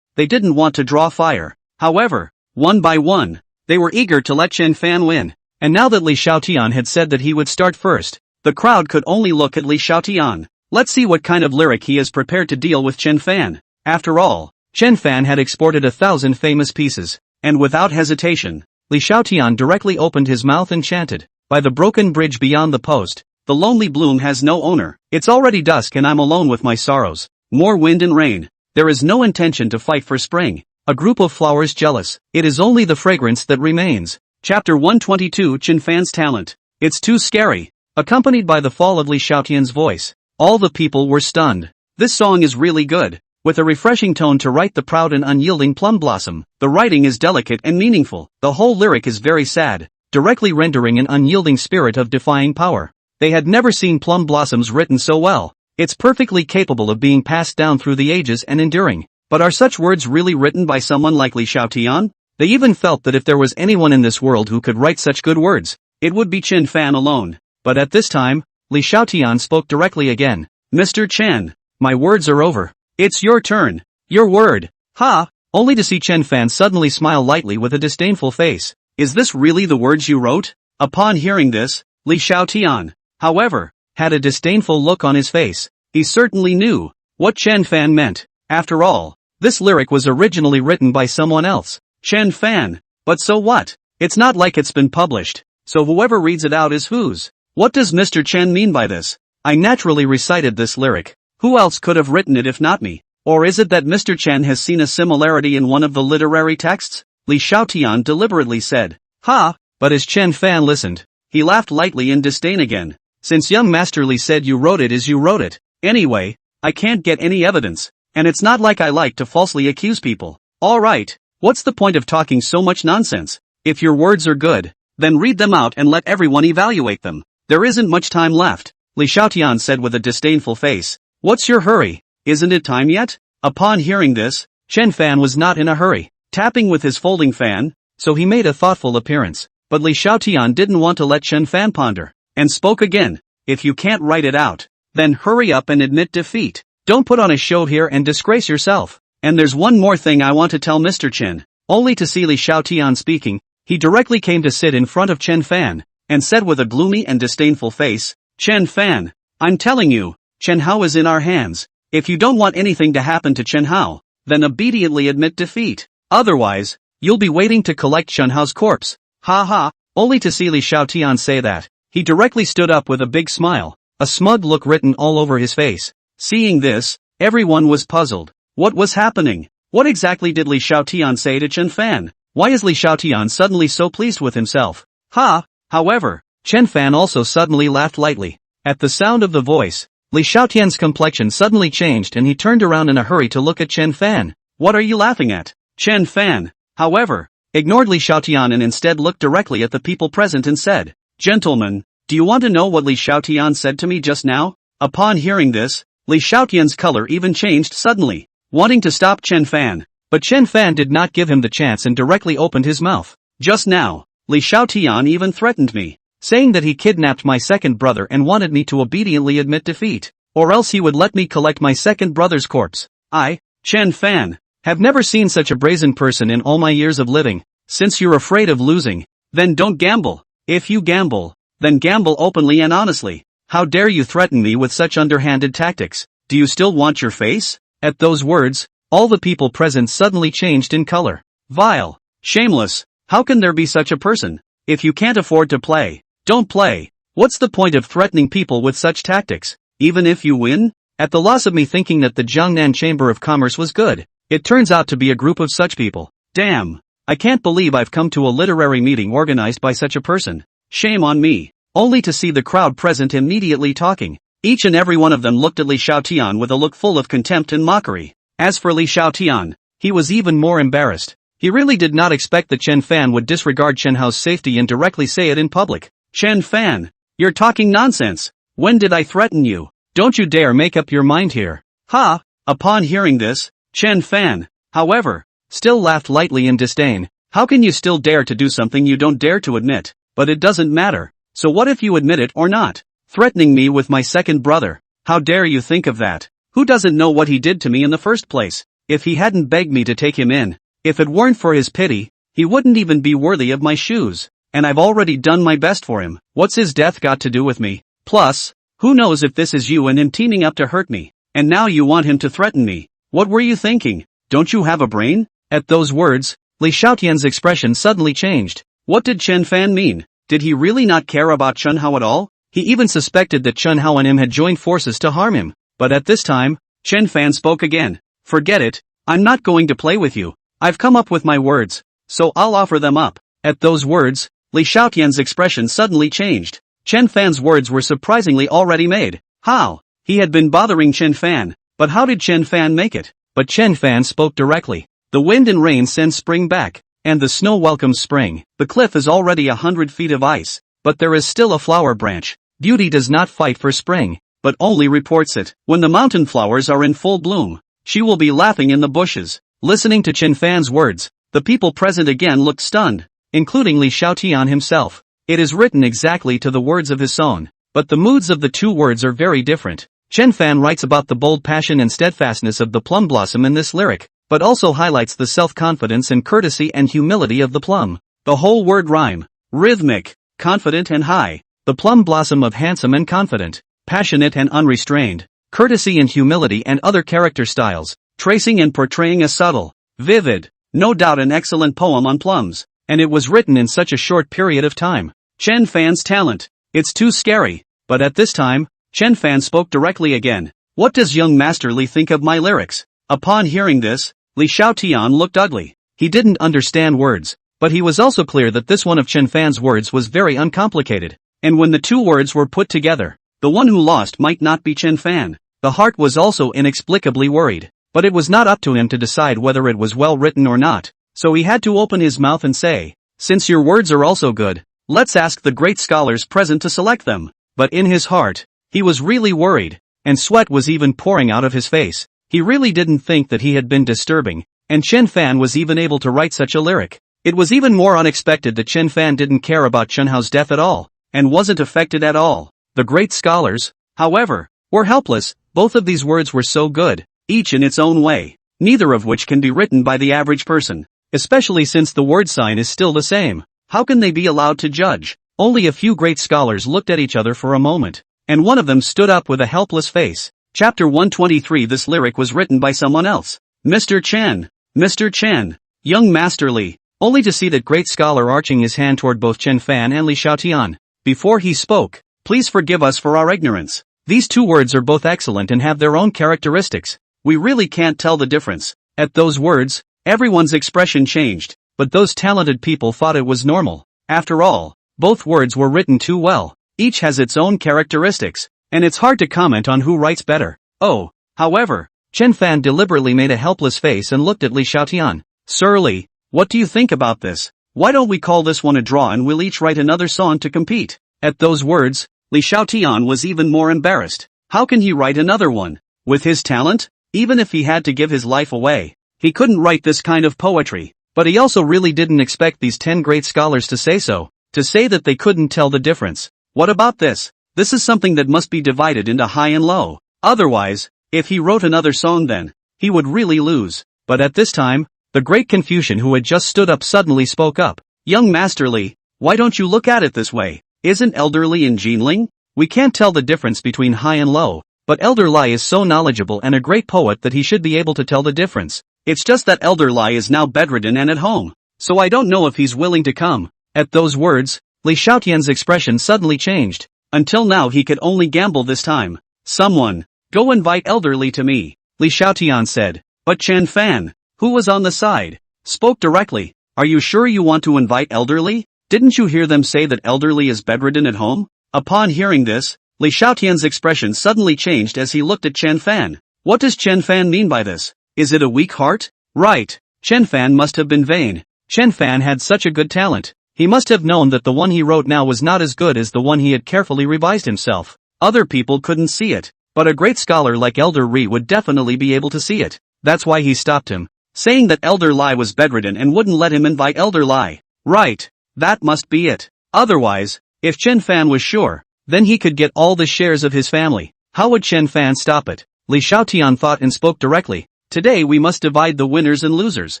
[SPEAKER 1] they didn't want to draw fire. However, one by one, they were eager to let Chen Fan win. And now that Li Xiaotian had said that he would start first, the crowd could only look at Li Xiaotian. Let's see what kind of lyric he is prepared to deal with Chen Fan. After all, Chen Fan had exported 1,000 famous pieces, and without hesitation, Li Xiaotian directly opened his mouth and chanted, by the broken bridge beyond the post, the lonely bloom has no owner. It's already dusk and I'm alone with my sorrows. More wind and rain. There is no intention to fight for spring. A group of flowers jealous. It is only the fragrance that remains. Chapter 122. Chen Fan's talent. It's too scary. accompanied by the fall of Li Xiaotian's voice. All the people were stunned. This song is really good. With a refreshing tone to write the proud and unyielding plum blossom, the writing is delicate and meaningful. The whole lyric is very sad, directly rendering an unyielding spirit of defying power. They had never seen plum blossoms written so well. It's perfectly capable of being passed down through the ages and enduring. But are such words really written by someone like Li Xiaotian? They even felt that if there was anyone in this world who could write such good words, it would be Chen Fan alone. But at this time, Li Xiaotian spoke directly again. Mr. Chen, my words are over. It's your turn. Your word. Ha! Only to see Chen Fan suddenly smile lightly with a disdainful face. Is this really the words you wrote? Upon hearing this, Li Xiaotian, however, had a disdainful look on his face. He certainly knew what Chen Fan meant. After all, this lyric was originally written by someone else, Chen Fan. But so what? It's not like it's been published, so whoever reads it out is whose. What does Mr. Chen mean by this? I naturally recited this lyric. Who else could have written it if not me? Or is it that Mr. Chen has seen a similarity in one of the literary texts? Li Xiaotian deliberately said. Ha! But as Chen Fan listened, he laughed lightly in disdain again. Since young Master Li said you wrote it as you wrote it. Anyway, I can't get any evidence, and it's not like I like to falsely accuse people. Alright, what's the point of talking so much nonsense? If your words are good, then read them out and let everyone evaluate them. There isn't much time left, Li Xiaotian said with a disdainful face. What's your hurry? Isn't it time yet? Upon hearing this, Chen Fan was not in a hurry, tapping with his folding fan, so he made a thoughtful appearance. But Li Xiaotian didn't want to let Chen Fan ponder, and spoke again. If you can't write it out, then hurry up and admit defeat. Don't put on a show here and disgrace yourself. And there's one more thing I want to tell Mr. Chen. Only to see Li Xiaotian speaking, he directly came to sit in front of Chen Fan, and said with a gloomy and disdainful face, Chen Fan, I'm telling you, Chen Hao is in our hands. If you don't want anything to happen to Chen Hao, then obediently admit defeat. Otherwise, you'll be waiting to collect Chen Hao's corpse. Ha ha, only to see Li Xiaotian say that, he directly stood up with a big smile, a smug look written all over his face. Seeing this, everyone was puzzled. What was happening? What exactly did Li Xiaotian say to Chen Fan? Why is Li Xiaotian suddenly so pleased with himself? Ha! However, Chen Fan also suddenly laughed lightly. At the sound of the voice, Li Xiaotian's complexion suddenly changed and he turned around in a hurry to look at Chen Fan. What are you laughing at? Chen Fan, however, ignored Li Xiaotian and instead looked directly at the people present and said, Gentlemen, do you want to know what Li Xiaotian said to me just now? Upon hearing this, Li Xiaotian's color even changed suddenly, wanting to stop Chen Fan. But Chen Fan did not give him the chance and directly opened his mouth. Just now, Li Xiaotian even threatened me, saying that he kidnapped my second brother and wanted me to obediently admit defeat, or else he would let me collect my second brother's corpse. I, Chen Fan, have never seen such a brazen person in all my years of living. Since you're afraid of losing, then don't gamble. If you gamble, then gamble openly and honestly. How dare you threaten me with such underhanded tactics? Do you still want your face? At those words, all the people present suddenly changed in color. Vile, shameless, how can there be such a person? If you can't afford to play, don't play. What's the point of threatening people with such tactics, even if you win? At the loss of me thinking that the Jiangnan Chamber of Commerce was good, it turns out to be a group of such people. Damn, I can't believe I've come to a literary meeting organized by such a person. Shame on me. Only to see the crowd present immediately talking. Each and every one of them looked at Li Xiaotian with a look full of contempt and mockery. As for Li Xiaotian, he was even more embarrassed. He really did not expect that Chen Fan would disregard Chen Hao's safety and directly say it in public. Chen Fan, you're talking nonsense. When did I threaten you? Don't you dare make up your mind here. Ha! Upon hearing this, Chen Fan, however, still laughed lightly in disdain. How can you still dare to do something you don't dare to admit? But it doesn't matter. So what if you admit it or not? Threatening me with my second brother. How dare you think of that? Who doesn't know what he did to me in the first place? If he hadn't begged me to take him in, if it weren't for his pity, he wouldn't even be worthy of my shoes. And I've already done my best for him. What's his death got to do with me? Plus, who knows if this is you and him teaming up to hurt me? And now you want him to threaten me. What were you thinking? Don't you have a brain? At those words, Li Xiaotian's expression suddenly changed. What did Chen Fan mean? Did he really not care about Chen Hao at all? He even suspected that Chen Hao and him had joined forces to harm him. But at this time, Chen Fan spoke again. Forget it, I'm not going to play with you. I've come up with my words, so I'll offer them up. At those words, Li Xiaotian's expression suddenly changed. Chen Fan's words were surprisingly already made. How? He had been bothering Chen Fan, but how did Chen Fan make it? But Chen Fan spoke directly. The wind and rain send spring back, and the snow welcomes spring. The cliff is already 100 feet of ice, but there is still a flower branch. Beauty does not fight for spring, but only reports it. When the mountain flowers are in full bloom, she will be laughing in the bushes. Listening to Chen Fan's words, the people present again looked stunned, including Li Xiaotian himself. It is written exactly to the words of his song, but the moods of the two words are very different. Chen Fan writes about the bold passion and steadfastness of the plum blossom in this lyric, but also highlights the self-confidence and courtesy and humility of the plum. The whole word rhyme, rhythmic, confident and high. The plum blossom of handsome and confident, passionate and unrestrained, courtesy and humility and other character styles, tracing and portraying a subtle, vivid, no doubt an excellent poem on plums, and it was written in such a short period of time. Chen Fan's talent. It's too scary. But at this time, Chen Fan spoke directly again. What does young Master Li think of my lyrics? Upon hearing this, Li Xiaotian looked ugly. He didn't understand words, but he was also clear that this one of Chen Fan's words was very uncomplicated. And when the two words were put together, the one who lost might not be Chen Fan. The heart was also inexplicably worried, but it was not up to him to decide whether it was well written or not, so he had to open his mouth and say, "Since your words are also good, let's ask the great scholars present to select them." But in his heart, he was really worried, and sweat was even pouring out of his face. He really didn't think that he had been disturbing, and Chen Fan was even able to write such a lyric. It was even more unexpected that Chen Fan didn't care about Chen Hao's death at all, and wasn't affected at all. The great scholars, however, were helpless. Both of these words were so good, each in its own way, neither of which can be written by the average person, especially since the word sign is still the same. How can they be allowed to judge? Only a few great scholars looked at each other for a moment, and one of them stood up with a helpless face. Chapter 123. This lyric was written by someone else. Mr. Chen, young Master Li, only to see that great scholar arching his hand toward both Chen Fan and Li Xiaotian. Before he spoke, "Please forgive us for our ignorance. These two words are both excellent and have their own characteristics. We really can't tell the difference." At those words, everyone's expression changed, but those talented people thought it was normal. After all, both words were written too well. Each has its own characteristics, and it's hard to comment on who writes better. Oh, however, Chen Fan deliberately made a helpless face and looked at Li Xiaotian. "Sir Li, what do you think about this? Why don't we call this one a draw and we'll each write another song to compete?" At those words, Li Xiaotian was even more embarrassed. How can he write another one? With his talent, even if he had to give his life away, he couldn't write this kind of poetry. But he also really didn't expect these 10 great scholars to say so, to say that they couldn't tell the difference. What about this? This is something that must be divided into high and low. Otherwise, if he wrote another song then, he would really lose. But at this time, the great Confucian who had just stood up suddenly spoke up. "Young Master Li, why don't you look at it this way? Isn't Elder Li in Jinling? We can't tell the difference between high and low, but Elder Li is so knowledgeable and a great poet that he should be able to tell the difference. It's just that Elder Li is now bedridden and at home, so I don't know if he's willing to come." At those words, Li Xiaotian's expression suddenly changed. Until now he could only gamble this time. "Someone, go invite Elder Li to me," Li Xiaotian said. But Chen Fan, who was on the side, spoke directly. "Are you sure you want to invite Elder Li? Didn't you hear them say that Elder Li is bedridden at home?" Upon hearing this, Li Xiaotian's expression suddenly changed as he looked at Chen Fan. What does Chen Fan mean by this? Is it a weak heart? Right. Chen Fan must have been vain. Chen Fan had such a good talent. He must have known that the one he wrote now was not as good as the one he had carefully revised himself. Other people couldn't see it, but a great scholar like Elder Li would definitely be able to see it. That's why he stopped him, saying that Elder Li was bedridden and wouldn't let him invite Elder Li. Right. That must be it. Otherwise, if Chen Fan was sure, then he could get all the shares of his family. How would Chen Fan stop it? Li Xiaotian thought and spoke directly. "Today we must divide the winners and losers.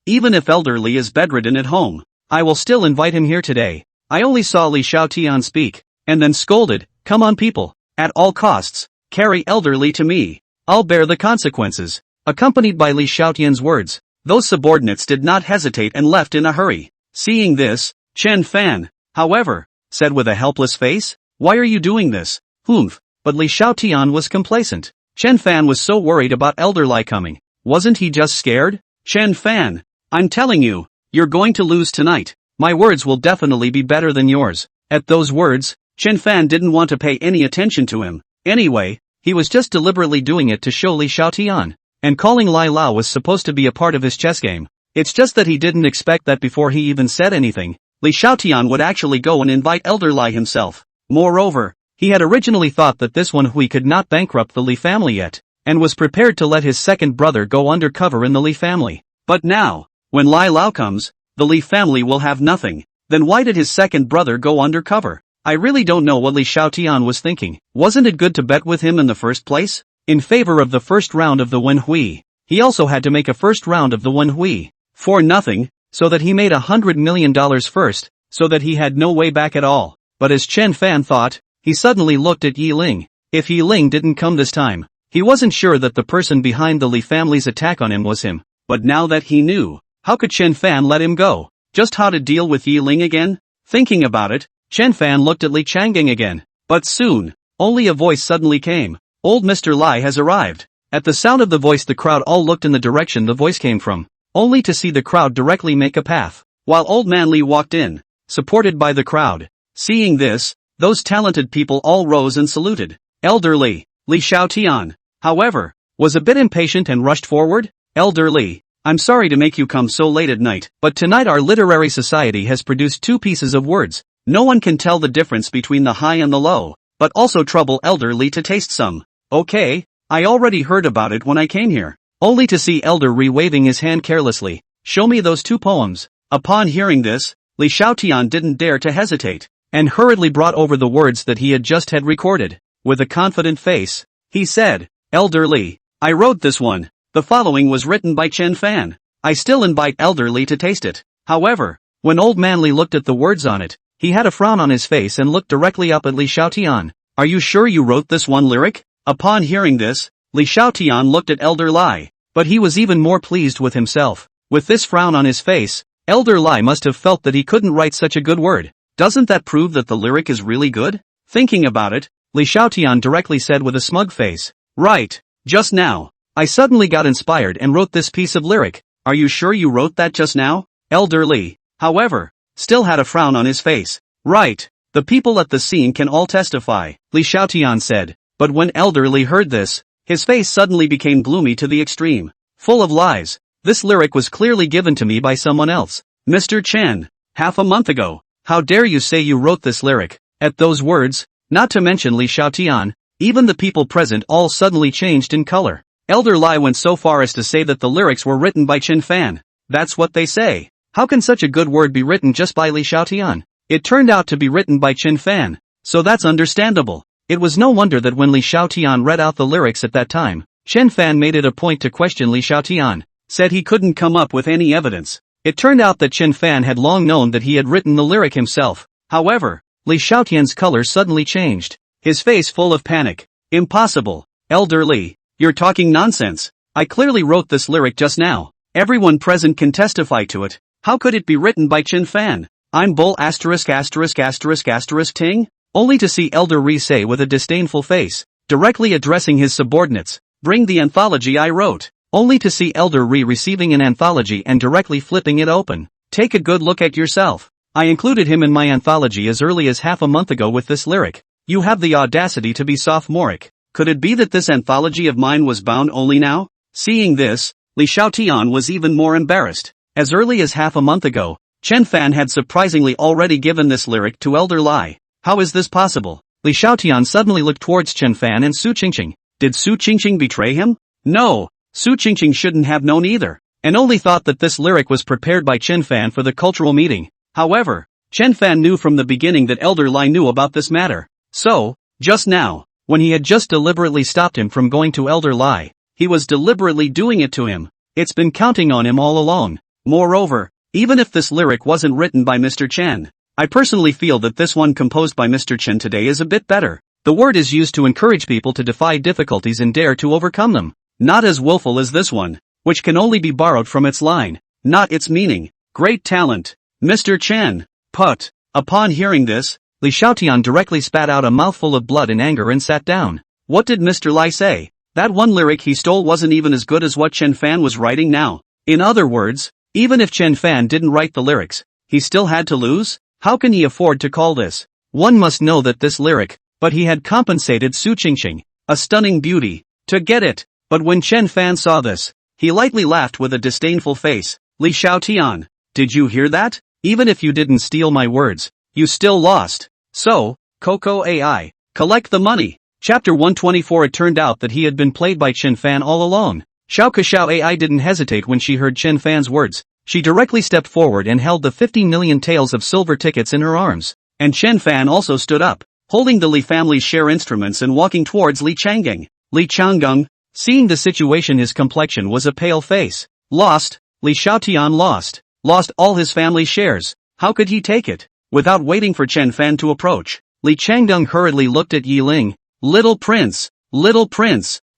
[SPEAKER 1] Even if Elder Li is bedridden at home, I will still invite him here today." I only saw Li Xiaotian speak, and then scolded, "Come on people, at all costs, carry Elder Li to me. I'll bear the consequences." Accompanied by Li Xiaotian's words, those subordinates did not hesitate and left in a hurry. Seeing this, Chen Fan, however, said with a helpless face, "Why are you doing this?" "Humph." But Li Xiaotian was complacent. Chen Fan was so worried about Elder Li coming. Wasn't he just scared? "Chen Fan, I'm telling you, you're going to lose tonight. My words will definitely be better than yours." At those words, Chen Fan didn't want to pay any attention to him. Anyway, he was just deliberately doing it to show Li Xiaotian. And calling Lai Lao was supposed to be a part of his chess game. It's just that he didn't expect that before he even said anything, Li Xiaotian would actually go and invite Elder Lai himself. Moreover, he had originally thought that this one Hui could not bankrupt the Li family yet, and was prepared to let his second brother go undercover in the Li family. But now, when Lai Lao comes, the Li family will have nothing. Then why did his second brother go undercover? I really don't know what Li Xiaotian was thinking. Wasn't it good to bet with him in the first place? In favor of the first round of the Wen Hui. He also had to make a first round of the Wen Hui. For nothing, so that he made $100 million first, so that he had no way back at all. But as Chen Fan thought, he suddenly looked at Yi Ling. If Yi Ling didn't come this time, he wasn't sure that the person behind the Li family's attack on him was him. But now that he knew, how could Chen Fan let him go? Just how to deal with Yi Ling again? Thinking about it, Chen Fan looked at Li Changang again. But soon, only a voice suddenly came. Old Mr. Lai has arrived. At the sound of the voice the crowd all looked in the direction the voice came from, only to see the crowd directly make a path, while Old Man Li walked in, supported by the crowd. Seeing this, those talented people all rose and saluted. Elder Li Xiaotian, however, was a bit impatient and rushed forward. Elder Li, I'm sorry to make you come so late at night, but tonight our literary society has produced 2 pieces of words. No one can tell the difference between the high and the low, but also trouble Elder Li to taste some. Okay, I already heard about it when I came here. Only to see Elder Li waving his hand carelessly. Show me those 2 poems. Upon hearing this, Li Xiaotian didn't dare to hesitate, and hurriedly brought over the words that he had just had recorded. With a confident face, he said, Elder Li, I wrote this one. The following was written by Chen Fan. I still invite Elder Li to taste it. However, when Old Man Li looked at the words on it, he had a frown on his face and looked directly up at Li Xiaotian. Are you sure you wrote this one lyric? Upon hearing this, Li Xiaotian looked at Elder Lai, but he was even more pleased with himself. With this frown on his face, Elder Lai must have felt that he couldn't write such a good word. Doesn't that prove that the lyric is really good? Thinking about it, Li Xiaotian directly said with a smug face, right, just now, I suddenly got inspired and wrote this piece of lyric. Are you sure you wrote that just now? Elder Li, however, still had a frown on his face. Right, the people at the scene can all testify, Li Xiaotian said. But when Elder Li heard this, his face suddenly became gloomy to the extreme. Full of lies. This lyric was clearly given to me by someone else. Mr. Chen, half a month ago. How dare you say you wrote this lyric? At those words, not to mention Li Xiaotian, even the people present all suddenly changed in color. Elder Lai went so far as to say that the lyrics were written by Chen Fan. That's what they say. How can such a good word be written just by Li Xiaotian? It turned out to be written by Chen Fan. So that's understandable. It was no wonder that when Li Xiaotian read out the lyrics at that time, Chen Fan made it a point to question Li Xiaotian, said he couldn't come up with any evidence. It turned out that Chen Fan had long known that he had written the lyric himself. However, Li Xiaotian's color suddenly changed, his face full of panic. Impossible. Elder Li, you're talking nonsense. I clearly wrote this lyric just now. Everyone present can testify to it. How could it be written by Chen Fan? I'm bull ting? Only to see Elder Li say with a disdainful face, directly addressing his subordinates, bring the anthology I wrote. Only to see Elder Li receiving an anthology and directly flipping it open. Take a good look at yourself. I included him in my anthology as early as half a month ago with this lyric. You have the audacity to be sophomoric. Could it be that this anthology of mine was bound only now? Seeing this, Li Xiaotian was even more embarrassed. As early as half a month ago, Chen Fan had surprisingly already given this lyric to Elder Lai. How is this possible? Li Xiaotian suddenly looked towards Chen Fan and Su Qingqing. Did Su Qingqing betray him? No, Su Qingqing shouldn't have known either, and only thought that this lyric was prepared by Chen Fan for the cultural meeting. However, Chen Fan knew from the beginning that Elder Lai knew about this matter. So, just now, when he had just deliberately stopped him from going to Elder Lai, he was deliberately doing it to him. It's been counting on him all along. Moreover, even if this lyric wasn't written by Mr. Chen, I personally feel that this one composed by Mr. Chen today is a bit better. The word is used to encourage people to defy difficulties and dare to overcome them. Not as willful as this one, which can only be borrowed from its line, not its meaning. Great talent, Mr. Chen. Put. Upon hearing this, Li Xiaotian directly spat out a mouthful of blood in anger and sat down. What did Mr. Lai say? That one lyric he stole wasn't even as good as what Chen Fan was writing now. In other words, even if Chen Fan didn't write the lyrics, he still had to lose? How can he afford to call this One must know that this lyric, but he had compensated Su Qingqing, a stunning beauty, to get it. But when Chen Fan saw this, he lightly laughed with a disdainful face. Li Xiaotian, did you hear that? Even if you didn't steal my words, you still lost. So, Coco AI, collect the money. Chapter 124. It turned out that he had been played by Chen Fan all along. Xiao Xiao AI didn't hesitate when she heard Chen Fan's words. She directly stepped forward and held the 15 million taels of silver tickets in her arms. And Chen Fan also stood up, holding the Li family's share instruments and walking towards Li Changgang. Li Changgang, seeing the situation, his complexion was a pale face. Lost, Li Xiaotian lost. Lost all his family shares. How could he take it? Without waiting for Chen Fan to approach, Li Changdong hurriedly looked at Yi Ling. Little prince,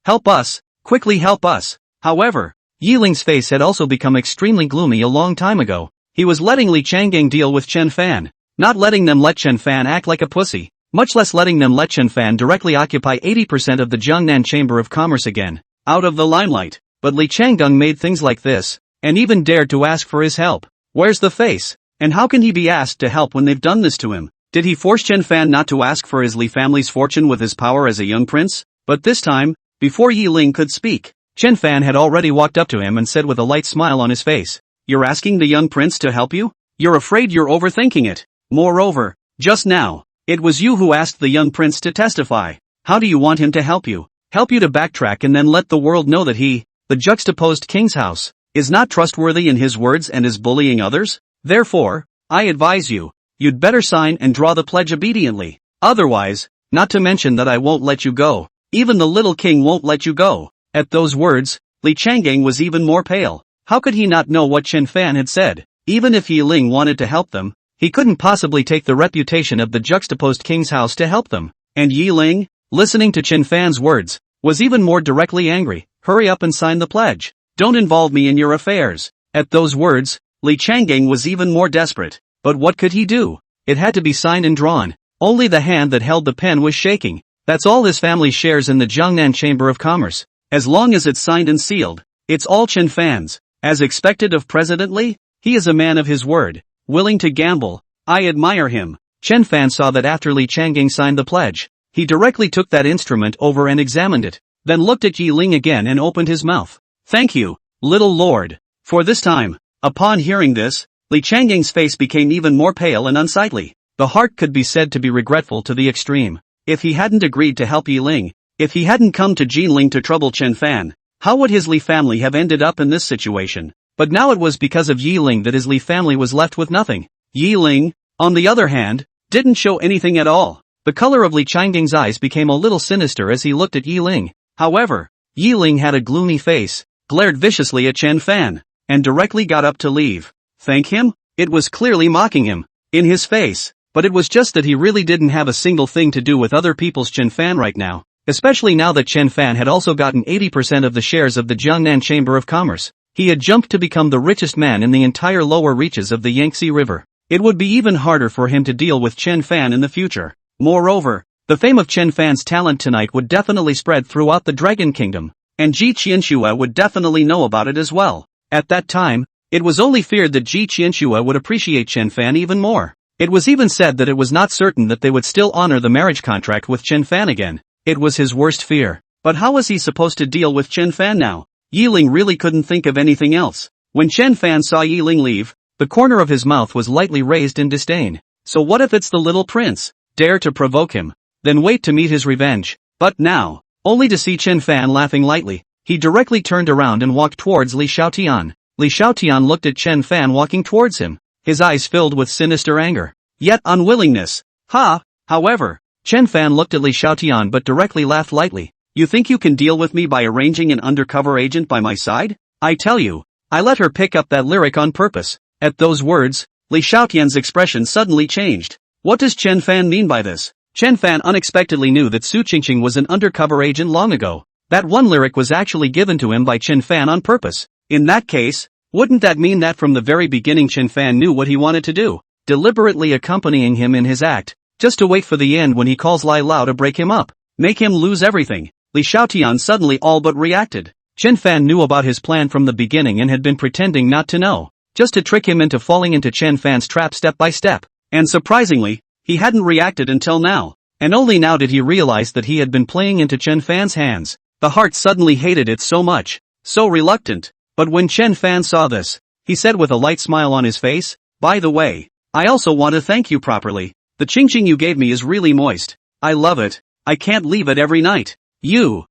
[SPEAKER 1] help us, quickly help us. However, Yi Ling's face had also become extremely gloomy a long time ago. He was letting Li Changgang deal with Chen Fan, not letting them let Chen Fan act like a pussy, much less letting them let Chen Fan directly occupy 80% of the Jiangnan Chamber of Commerce again, out of the limelight. But Li Changdong made things like this, and even dared to ask for his help. Where's the face? And how can he be asked to help when they've done this to him? Did he force Chen Fan not to ask for his Li family's fortune with his power as a young prince? But this time, before Yi Ling could speak, Chen Fan had already walked up to him and said with a light smile on his face, "You're asking the young prince to help you? You're afraid you're overthinking it. Moreover, just now, it was you who asked the young prince to testify. How do you want him to help you? Help you to backtrack and then let the world know that he, the juxtaposed king's house, is not trustworthy in his words and is bullying others? Therefore, I advise you, you'd better sign and draw the pledge obediently. Otherwise, not to mention that I won't let you go. Even the little king won't let you go." At those words, Li Changgang was even more pale. How could he not know what Chen Fan had said? Even if Yi Ling wanted to help them, he couldn't possibly take the reputation of the juxtaposed king's house to help them. And Yi Ling, listening to Chen Fan's words, was even more directly angry. "Hurry up and sign the pledge. Don't involve me in your affairs." At those words, Li Changgang was even more desperate. But what could he do? It had to be signed and drawn. Only the hand that held the pen was shaking. That's all his family shares in the Jiangnan Chamber of Commerce. As long as it's signed and sealed, it's all Chen Fan's. As expected of President Li, he is a man of his word, willing to gamble. I admire him. Chen Fan saw that after Li Changgang signed the pledge, he directly took that instrument over and examined it, then looked at Yi Ling again and opened his mouth. "Thank you, little lord." For this time, upon hearing this, Li Changgang's face became even more pale and unsightly. The heart could be said to be regretful to the extreme. If he hadn't agreed to help Yi Ling, if he hadn't come to Jinling to trouble Chen Fan, how would his Li family have ended up in this situation? But now it was because of Yi Ling that his Li family was left with nothing. Yi Ling, on the other hand, didn't show anything at all. The color of Li Changgang's eyes became a little sinister as he looked at Yi Ling. However, Yi Ling had a gloomy face, glared viciously at Chen Fan, and directly got up to leave. Thank him? It was clearly mocking him. In his face. But it was just that he really didn't have a single thing to do with other people's Chen Fan right now. Especially now that Chen Fan had also gotten 80% of the shares of the Jiangnan Chamber of Commerce. He had jumped to become the richest man in the entire lower reaches of the Yangtze River. It would be even harder for him to deal with Chen Fan in the future. Moreover, the fame of Chen Fan's talent tonight would definitely spread throughout the Dragon Kingdom, and Ji Qianxue would definitely know about it as well. At that time, it was only feared that Ji Qianxue would appreciate Chen Fan even more. It was even said that it was not certain that they would still honor the marriage contract with Chen Fan again. It was his worst fear. But how was he supposed to deal with Chen Fan now? Yi Ling really couldn't think of anything else. When Chen Fan saw Yi Ling leave, the corner of his mouth was lightly raised in disdain. So what if it's the little prince? Dare to provoke him. Then wait to meet his revenge. But now, only to see Chen Fan laughing lightly, he directly turned around and walked towards Li Xiaotian. Li Xiaotian looked at Chen Fan walking towards him, his eyes filled with sinister anger, yet unwillingness. However, Chen Fan looked at Li Xiaotian but directly laughed lightly. You think you can deal with me by arranging an undercover agent by my side? I tell you, I let her pick up that lyric on purpose. At those words, Li Xiaotian's expression suddenly changed. What does Chen Fan mean by this? Chen Fan unexpectedly knew that Su Qingqing was an undercover agent long ago. That one lyric was actually given to him by Chen Fan on purpose. In that case, wouldn't that mean that from the very beginning Chen Fan knew what he wanted to do, deliberately accompanying him in his act, just to wait for the end when he calls Lai Lao to break him up, make him lose everything? Li Xiaotian suddenly all but reacted. Chen Fan knew about his plan from the beginning and had been pretending not to know, just to trick him into falling into Chen Fan's trap step by step. And surprisingly, he hadn't reacted until now. And only now did he realize that he had been playing into Chen Fan's hands. The heart suddenly hated it so much, so reluctant. But when Chen Fan saw this, he said with a light smile on his face, "By the way, I also want to thank you properly. The ching-ching you gave me is really moist. I love it. I can't leave it every night." You,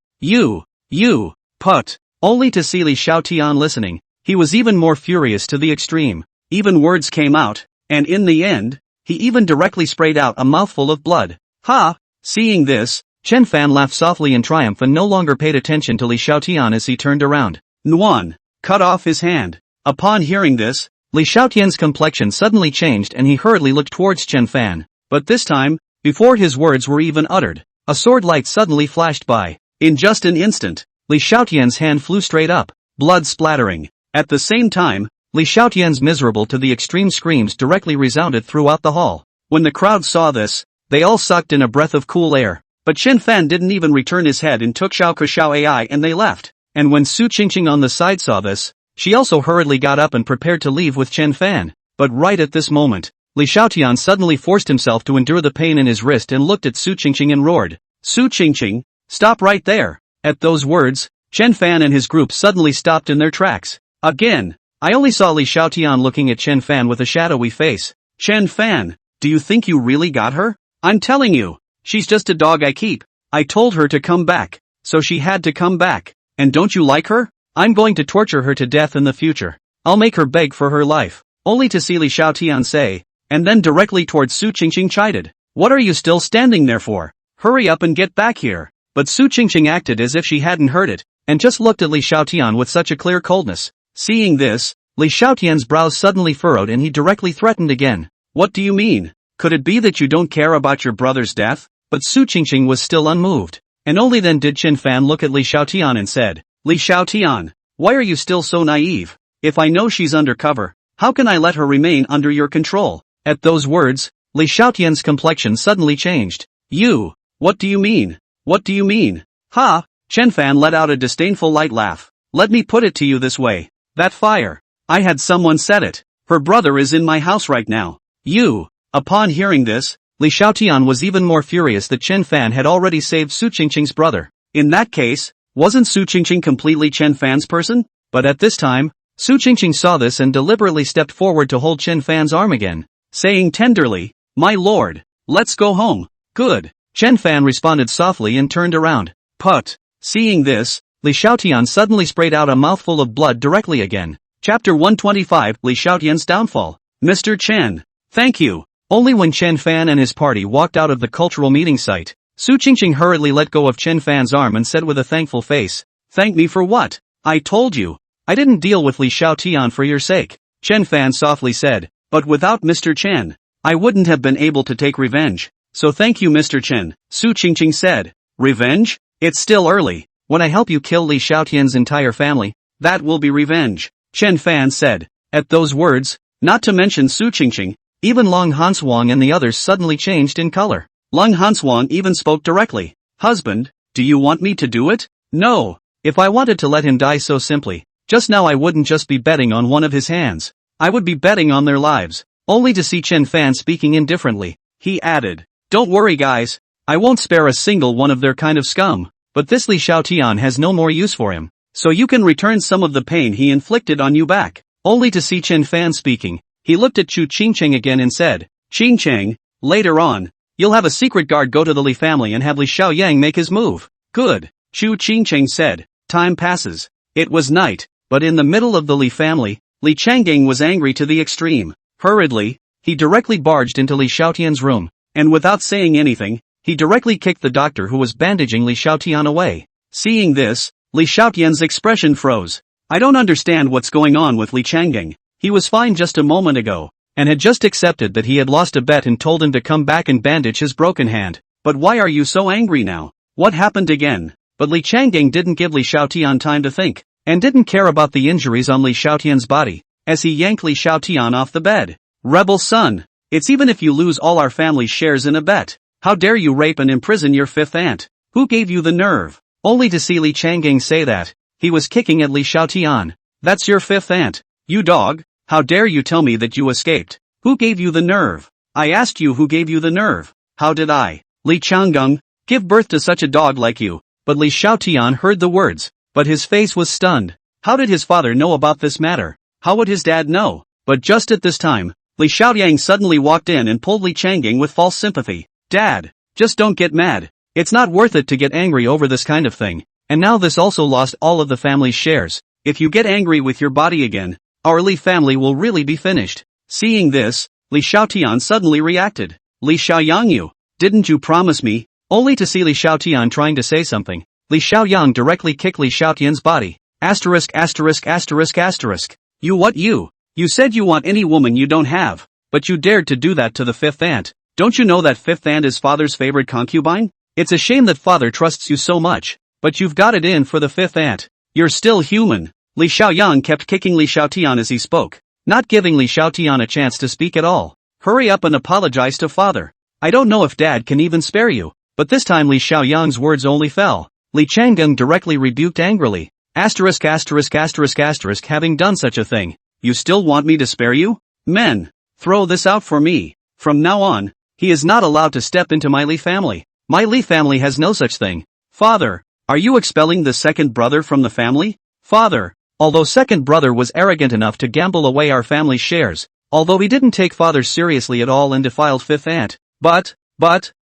[SPEAKER 1] put. Only to see Li Xiaotian listening, he was even more furious to the extreme. Even words came out, and in the end, he even directly sprayed out a mouthful of blood. Ha! Seeing this, Chen Fan laughed softly in triumph and no longer paid attention to Li Xiaotian as he turned around. Nuan cut off his hand. Upon hearing this, Li Xiaotian's complexion suddenly changed and he hurriedly looked towards Chen Fan. But this time, before his words were even uttered, a sword light suddenly flashed by. In just an instant, Li Xiaotian's hand flew straight up, blood splattering. At the same time, Li Xiaotian's miserable to the extreme screams directly resounded throughout the hall. When the crowd saw this, they all sucked in a breath of cool air. But Chen Fan didn't even return his head and took Xiao Ke Ai and they left. And when Su Qingqing on the side saw this, she also hurriedly got up and prepared to leave with Chen Fan. But right at this moment, Li Xiaotian suddenly forced himself to endure the pain in his wrist and looked at Su Qingqing and roared, "Su Qingqing, stop right there." At those words, Chen Fan and his group suddenly stopped in their tracks. Again, I only saw Li Xiaotian looking at Chen Fan with a shadowy face. "Chen Fan, do you think you really got her? I'm telling you, she's just a dog I keep. I told her to come back, so she had to come back. And don't you like her? I'm going to torture her to death in the future. I'll make her beg for her life." Only to see Li Xiaotian say, and then directly towards Su Qingqing chided, "What are you still standing there for? Hurry up and get back here." But Su Qingqing acted as if she hadn't heard it, and just looked at Li Xiaotian with such a clear coldness. Seeing this, Li Xiaotian's brows suddenly furrowed and he directly threatened again. "What do you mean? Could it be that you don't care about your brother's death?" But Su Qingqing was still unmoved. And only then did Chen Fan look at Li Xiaotian and said, "Li Xiaotian, why are you still so naive? If I know she's undercover, how can I let her remain under your control?" At those words, Li Xiaotian's complexion suddenly changed. "You, what do you mean? What do you mean?" "Ha!" Chen Fan let out a disdainful light laugh. "Let me put it to you this way. That fire, I had someone set it. Her brother is in my house right now." "You." Upon hearing this, Li Xiaotian was even more furious that Chen Fan had already saved Su Qingqing's brother. In that case, wasn't Su Qingqing completely Chen Fan's person? But at this time, Su Qingqing saw this and deliberately stepped forward to hold Chen Fan's arm again, saying tenderly, "My lord, let's go home." "Good." Chen Fan responded softly and turned around. Put. Seeing this, Li Xiaotian suddenly sprayed out a mouthful of blood directly again. Chapter 125, Li Xiaotian's downfall. "Mr. Chen. Thank you." Only when Chen Fan and his party walked out of the cultural meeting site, Su Qingqing hurriedly let go of Chen Fan's arm and said with a thankful face, "Thank me for what? I told you. I didn't deal with Li Xiaotian for your sake." Chen Fan softly said, "But without Mr. Chen, I wouldn't have been able to take revenge. So thank you Mr. Chen." Su Qingqing said, "Revenge? It's still early. When I help you kill Li Xiaotian's entire family, that will be revenge," Chen Fan said. At those words, not to mention Su Qingqing, even Long Hanswang and the others suddenly changed in color. Long Hanswang even spoke directly. "Husband, do you want me to do it?" "No. If I wanted to let him die so simply, just now I wouldn't just be betting on one of his hands. I would be betting on their lives." Only to see Chen Fan speaking indifferently, he added, "Don't worry guys, I won't spare a single one of their kind of scum. But this Li Xiaotian has no more use for him, so you can return some of the pain he inflicted on you back." Only to see Chen Fan speaking, he looked at Chu Qingcheng again and said, "Qingcheng, later on, you'll have a secret guard go to the Li family and have Li Xiaoyang make his move." "Good," Chu Qingcheng said. Time passes. It was night, but in the middle of the Li family, Li Changgang was angry to the extreme. Hurriedly, he directly barged into Li Xiaotian's room, and without saying anything, he directly kicked the doctor who was bandaging Li Xiaotian away. Seeing this, Li Xiaotian's expression froze. "I don't understand what's going on with Li Changgang. He was fine just a moment ago, and had just accepted that he had lost a bet and told him to come back and bandage his broken hand. But why are you so angry now? What happened again?" But Li Changgang didn't give Li Xiaotian time to think, and didn't care about the injuries on Li Xiaotian's body, as he yanked Li Xiaotian off the bed. "Rebel son, it's even if you lose all our family's shares in a bet. How dare you rape and imprison your fifth aunt? Who gave you the nerve?" Only to see Li Changgang say that, he was kicking at Li Xiaotian. "That's your fifth aunt, you dog? How dare you tell me that you escaped? Who gave you the nerve?" I asked you who gave you the nerve. How did I, Li Changgung, give birth to such a dog like you? But Li Xiaotian heard the words, but his face was stunned. How did his father know about this matter? How would his dad know? But just at this time, Li Xiaoyang suddenly walked in and pulled Li Changang with false sympathy. Dad, just don't get mad. It's not worth it to get angry over this kind of thing. And now this also lost all of the family's shares. If you get angry with your body again, our Li family will really be finished. Seeing this, Li Xiaotian suddenly reacted. Li Xiaoyang, didn't you promise me? Only to see Li Xiaotian trying to say something, Li Xiaoyang directly kicked Li Xiaotian's body. Asterisk asterisk asterisk asterisk. You what you? You said you want any woman you don't have, but you dared to do that to the fifth aunt. Don't you know that fifth aunt is father's favorite concubine? It's a shame that father trusts you so much, but you've got it in for the fifth aunt. You're still human. Li Xiaoyang kept kicking Li Xiaotian as he spoke, not giving Li Xiaotian a chance to speak at all. Hurry up and apologize to father. I don't know if dad can even spare you. But this time Li Xiaoyang's words only fell. Li Changang directly rebuked angrily. Asterisk asterisk asterisk asterisk having done such a thing. You still want me to spare you? Men, throw this out for me. From now on, he is not allowed to step into my Li family. My Li family has no such thing. Father, are you expelling the second brother from the family? Father, although second brother was arrogant enough to gamble away our family's shares, although he didn't take father seriously at all and defiled fifth aunt, but,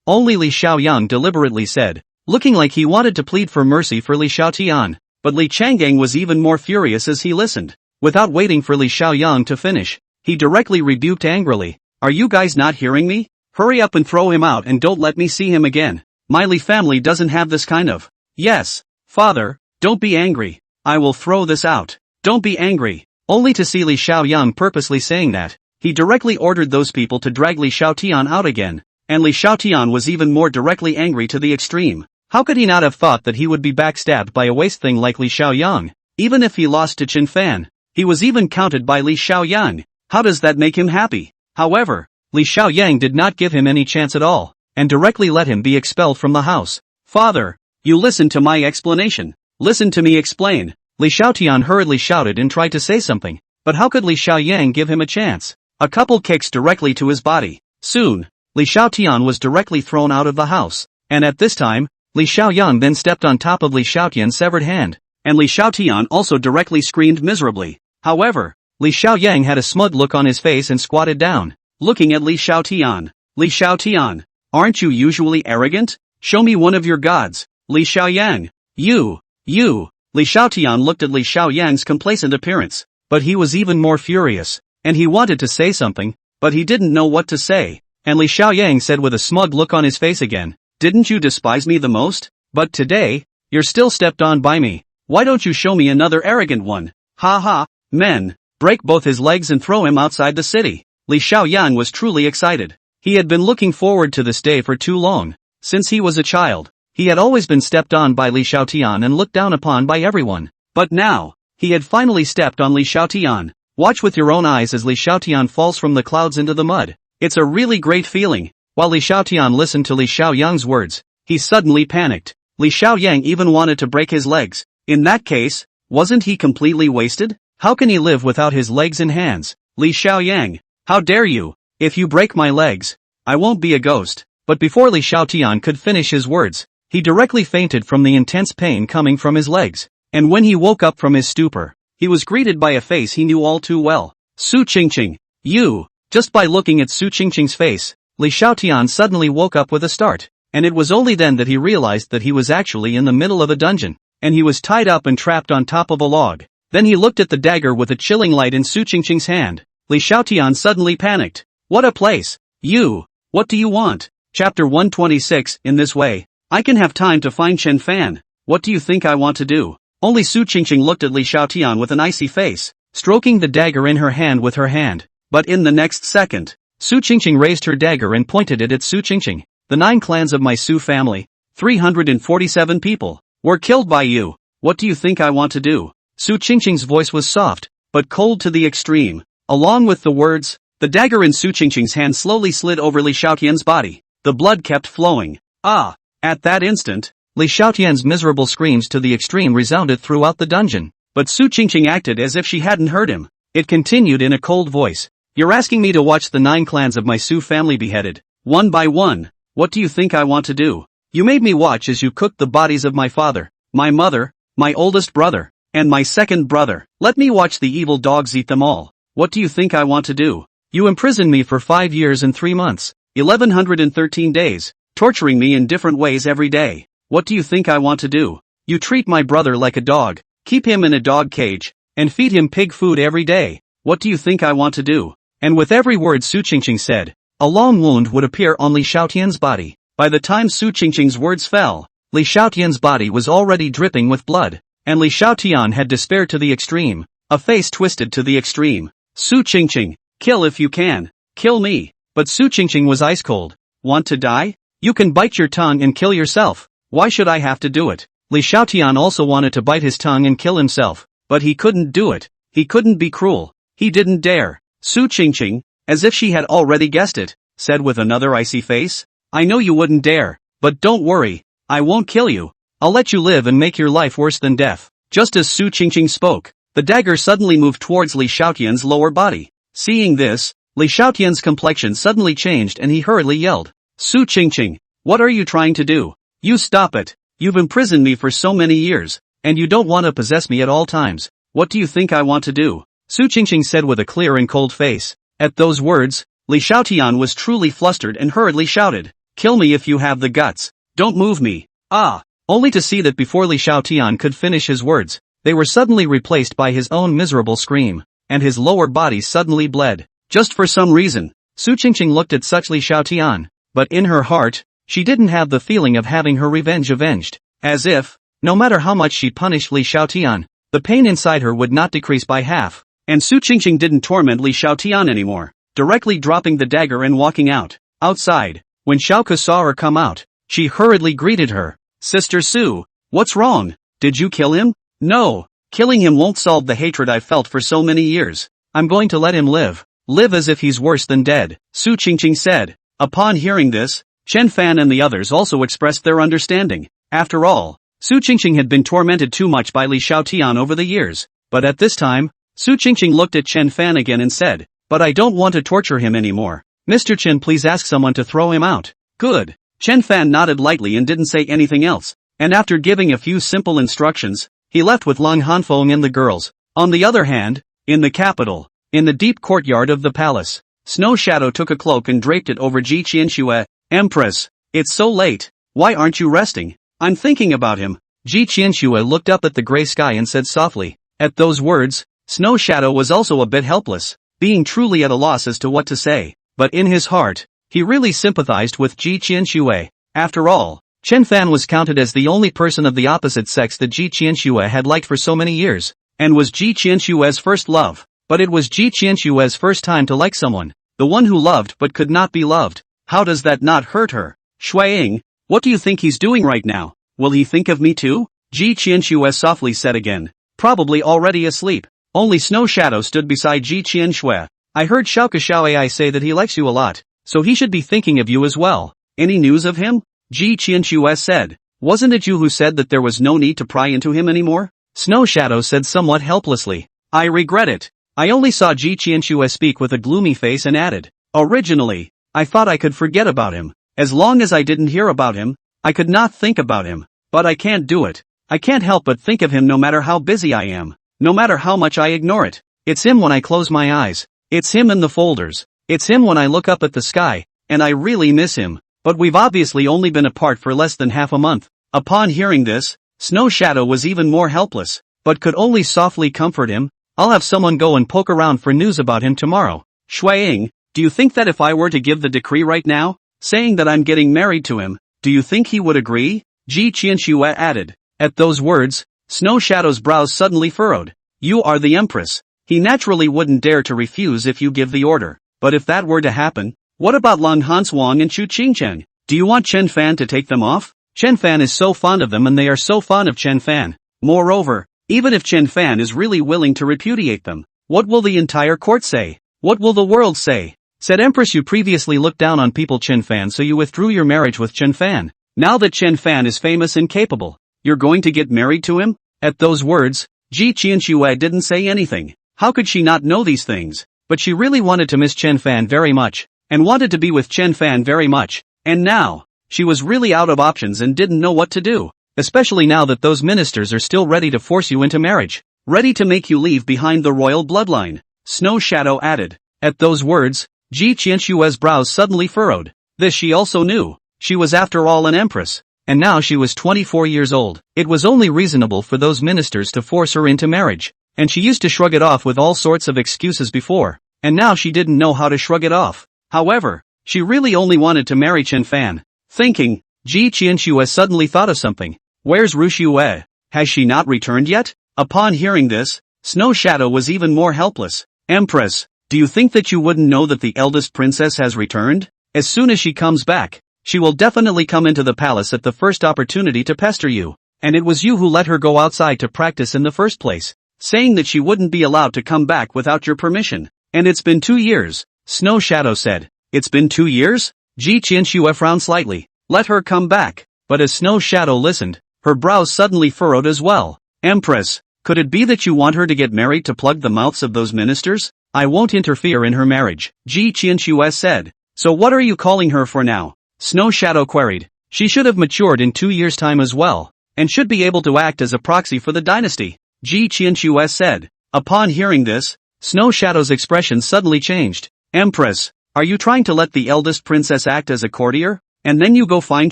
[SPEAKER 1] only Li Xiaoyang deliberately said, looking like he wanted to plead for mercy for Li Xiaotian. But Li Changang was even more furious as he listened. Without waiting for Li Xiaoyang to finish, he directly rebuked angrily. Are you guys not hearing me? Hurry up and throw him out and don't let me see him again. My Li family doesn't have this kind of. Yes, father, don't be angry. I will throw this out. Don't be angry. Only to see Li Xiaoyang purposely saying that, he directly ordered those people to drag Li Xiaotian out again. And Li Xiaotian was even more directly angry to the extreme. How could he not have thought that he would be backstabbed by a waste thing like Li Xiaoyang? Even if he lost to Qin Fan, he was even counted by Li Xiaoyang. How does that make him happy? However, Li Xiaoyang did not give him any chance at all, and directly let him be expelled from the house. Father, you listen to my explanation. Listen to me explain. Li Xiaotian hurriedly shouted and tried to say something, but how could Li Xiaoyang give him a chance? A couple kicks directly to his body. Soon, Li Xiaotian was directly thrown out of the house, and at this time, Li Xiaoyang then stepped on top of Li Xiaotian's severed hand, and Li Xiaotian also directly screamed miserably. However, Li Xiaoyang had a smug look on his face and squatted down, looking at Li Xiaotian. Li Xiaotian, aren't you usually arrogant? Show me one of your gods. Li Xiaoyang, you. Li Xiaotian looked at Li Xiaoyang's complacent appearance, but he was even more furious, and he wanted to say something, but he didn't know what to say, and Li Xiaoyang said with a smug look on his face again, didn't you despise me the most? But today, you're still stepped on by me. Why don't you show me another arrogant one? Ha ha, men, break both his legs and throw him outside the city. Li Xiaoyang was truly excited. He had been looking forward to this day for too long. Since he was a child, he had always been stepped on by Li Xiaotian and looked down upon by everyone. But now, he had finally stepped on Li Xiaotian. Watch with your own eyes as Li Xiaotian falls from the clouds into the mud. It's a really great feeling. While Li Xiaotian listened to Li Xiaoyang's words, he suddenly panicked. Li Xiaoyang even wanted to break his legs. In that case, wasn't he completely wasted? How can he live without his legs and hands? Li Xiaoyang, how dare you? If you break my legs, I won't be a ghost. But before Li Xiaotian could finish his words, he directly fainted from the intense pain coming from his legs. And when he woke up from his stupor, he was greeted by a face he knew all too well. Su Qingqing, you. Just by looking at Su Qingqing's face, Li Xiaotian suddenly woke up with a start, and it was only then that he realized that he was actually in the middle of a dungeon, and he was tied up and trapped on top of a log. Then he looked at the dagger with a chilling light in Su Qingqing's hand. Li Xiaotian suddenly panicked. What a place! You! What do you want? Chapter 126. In this way, I can have time to find Chen Fan. What do you think I want to do? Only Su Qingqing looked at Li Xiaotian with an icy face, stroking the dagger in her hand with her hand. But in the next second, Su Qingqing raised her dagger and pointed it at Su Qingqing. The 9 clans of my Su family, 347 people, were killed by you. What do you think I want to do? Su Qingqing's voice was soft, but cold to the extreme. Along with the words, the dagger in Su Qingqing's hand slowly slid over Li Xiaotian's body. The blood kept flowing. Ah! At that instant, Li Xiaotian's miserable screams to the extreme resounded throughout the dungeon. But Su Qingqing acted as if she hadn't heard him. It continued in a cold voice. You're asking me to watch the 9 clans of my Su family beheaded, one by one. What do you think I want to do? You made me watch as you cooked the bodies of my father, my mother, my oldest brother, and my second brother. Let me watch the evil dogs eat them all. What do you think I want to do? You imprisoned me for 5 years and 3 months, 1113 days, torturing me in different ways every day. What do you think I want to do? You treat my brother like a dog, keep him in a dog cage, and feed him pig food every day. What do you think I want to do? And with every word Su Qingqing said, a long wound would appear on Li Xiaotian's body. By the time Su Qingqing's words fell, Li Xiaotian's body was already dripping with blood, and Li Xiaotian had despaired to the extreme, a face twisted to the extreme. Su Qingqing, kill if you can, kill me. But Su Qingqing was ice cold. Want to die? You can bite your tongue and kill yourself. Why should I have to do it? Li Xiaotian also wanted to bite his tongue and kill himself, but he couldn't do it. He couldn't be cruel. He didn't dare. Su Qingqing, as if she had already guessed it, said with another icy face, I know you wouldn't dare, but don't worry, I won't kill you. I'll let you live and make your life worse than death. Just as Su Qingqing spoke, the dagger suddenly moved towards Li Xiaotian's lower body. Seeing this, Li Xiaotian's complexion suddenly changed and he hurriedly yelled, Su Qingqing, what are you trying to do? You stop it. You've imprisoned me for so many years, and you don't want to possess me at all times. What do you think I want to do? Su Qingqing said with a clear and cold face. At those words, Li Xiaotian was truly flustered and hurriedly shouted, kill me if you have the guts. Don't move me. Ah! Only to see that before Li Xiaotian could finish his words, they were suddenly replaced by his own miserable scream, and his lower body suddenly bled. Just for some reason, Su Qingqing looked at such Li Xiaotian, but in her heart, she didn't have the feeling of having her revenge avenged, as if, no matter how much she punished Li Xiaotian, the pain inside her would not decrease by half, and Su Qingqing didn't torment Li Xiaotian anymore, directly dropping the dagger and walking out. Outside, when Xiaoke saw her come out, she hurriedly greeted her. Sister Su, what's wrong? Did you kill him? No, killing him won't solve the hatred I've felt for so many years. I'm going to let him live as if he's worse than dead, Su Qingqing said. Upon hearing this, Chen Fan and the others also expressed their understanding. After all, Su Qingqing had been tormented too much by Li Xiaotian over the years, but at this time, Su Qingqing looked at Chen Fan again and said, but I don't want to torture him anymore. Mr. Chen, please ask someone to throw him out. Good. Chen Fan nodded lightly and didn't say anything else, and after giving a few simple instructions, he left with Lang Hanfeng and the girls. On the other hand, in the capital, in the deep courtyard of the palace, Snow Shadow took a cloak and draped it over Ji Qianxue. Empress, it's so late. Why aren't you resting? I'm thinking about him. Ji Qianxue looked up at the gray sky and said softly. At those words, Snow Shadow was also a bit helpless, being truly at a loss as to what to say, but in his heart, he really sympathized with Ji Qianxue. After all, Chen Fan was counted as the only person of the opposite sex that Ji Qianxue had liked for so many years, and was Ji Qianxue's first love. But it was Ji Qianxue's first time to like someone, the one who loved but could not be loved. How does that not hurt her? Shuiying, what do you think he's doing right now? Will he think of me too? Ji Qianxue softly said again. Probably already asleep. Only Snow Shadow stood beside Ji Qianxue. I heard Xiaoke Xiaoai say that he likes you a lot, so he should be thinking of you as well. Any news of him? Ji Qianxue said. Wasn't it you who said that there was no need to pry into him anymore? Snow Shadow said somewhat helplessly. I regret it. I only saw Ji Qianxue speak with a gloomy face and added, originally, I thought I could forget about him. As long as I didn't hear about him, I could not think about him. But I can't do it. I can't help but think of him no matter how busy I am, no matter how much I ignore it. It's him when I close my eyes. It's him in the folders. It's him when I look up at the sky, and I really miss him. But we've obviously only been apart for less than half a month. Upon hearing this, Snow Shadow was even more helpless, but could only softly comfort him. I'll have someone go and poke around for news about him tomorrow. Shuiying, do you think that if I were to give the decree right now, saying that I'm getting married to him, do you think he would agree? Ji Qianxue added. At those words, Snow Shadow's brows suddenly furrowed. You are the Empress. He naturally wouldn't dare to refuse if you give the order. But if that were to happen, what about Lang Hanswang and Chu Qingchen? Do you want Chen Fan to take them off? Chen Fan is so fond of them and they are so fond of Chen Fan. Moreover, even if Chen Fan is really willing to repudiate them, what will the entire court say? What will the world say? Said Empress, you previously looked down on people Chen Fan, so you withdrew your marriage with Chen Fan. Now that Chen Fan is famous and capable, you're going to get married to him? At those words, Ji Qianxue didn't say anything. How could she not know these things? but she really wanted to miss Chen Fan very much, and wanted to be with Chen Fan very much, and now, she was really out of options and didn't know what to do, especially now that those ministers are still ready to force you into marriage, ready to make you leave behind the royal bloodline, Snow Shadow added. At those words, Ji Qianshue's brows suddenly furrowed. This she also knew. She was after all an empress, and now she was 24 years old. It was only reasonable for those ministers to force her into marriage, and she used to shrug it off with all sorts of excuses before, and now she didn't know how to shrug it off. However, she really only wanted to marry Chen Fan. Thinking, Ji Qianxue suddenly thought of something. Where's Ruxue? Has she not returned yet? Upon hearing this, Snow Shadow was even more helpless. Empress, do you think that you wouldn't know that the eldest princess has returned? As soon as she comes back, she will definitely come into the palace at the first opportunity to pester you. And it was you who let her go outside to practice in the first place, saying that she wouldn't be allowed to come back without your permission. And it's been 2 years, Snow Shadow said. It's been 2 years? Ji Qianxue frowned slightly. Let her come back. But as Snow Shadow listened, her brows suddenly furrowed as well. Empress, could it be that you want her to get married to plug the mouths of those ministers? I won't interfere in her marriage, Ji Qianxue said. So what are you calling her for now? Snow Shadow queried. She should have matured in 2 years' time as well, and should be able to act as a proxy for the dynasty, Ji Qianxue said. Upon hearing this, Snow Shadow's expression suddenly changed. Empress, are you trying to let the eldest princess act as a courtier, and then you go find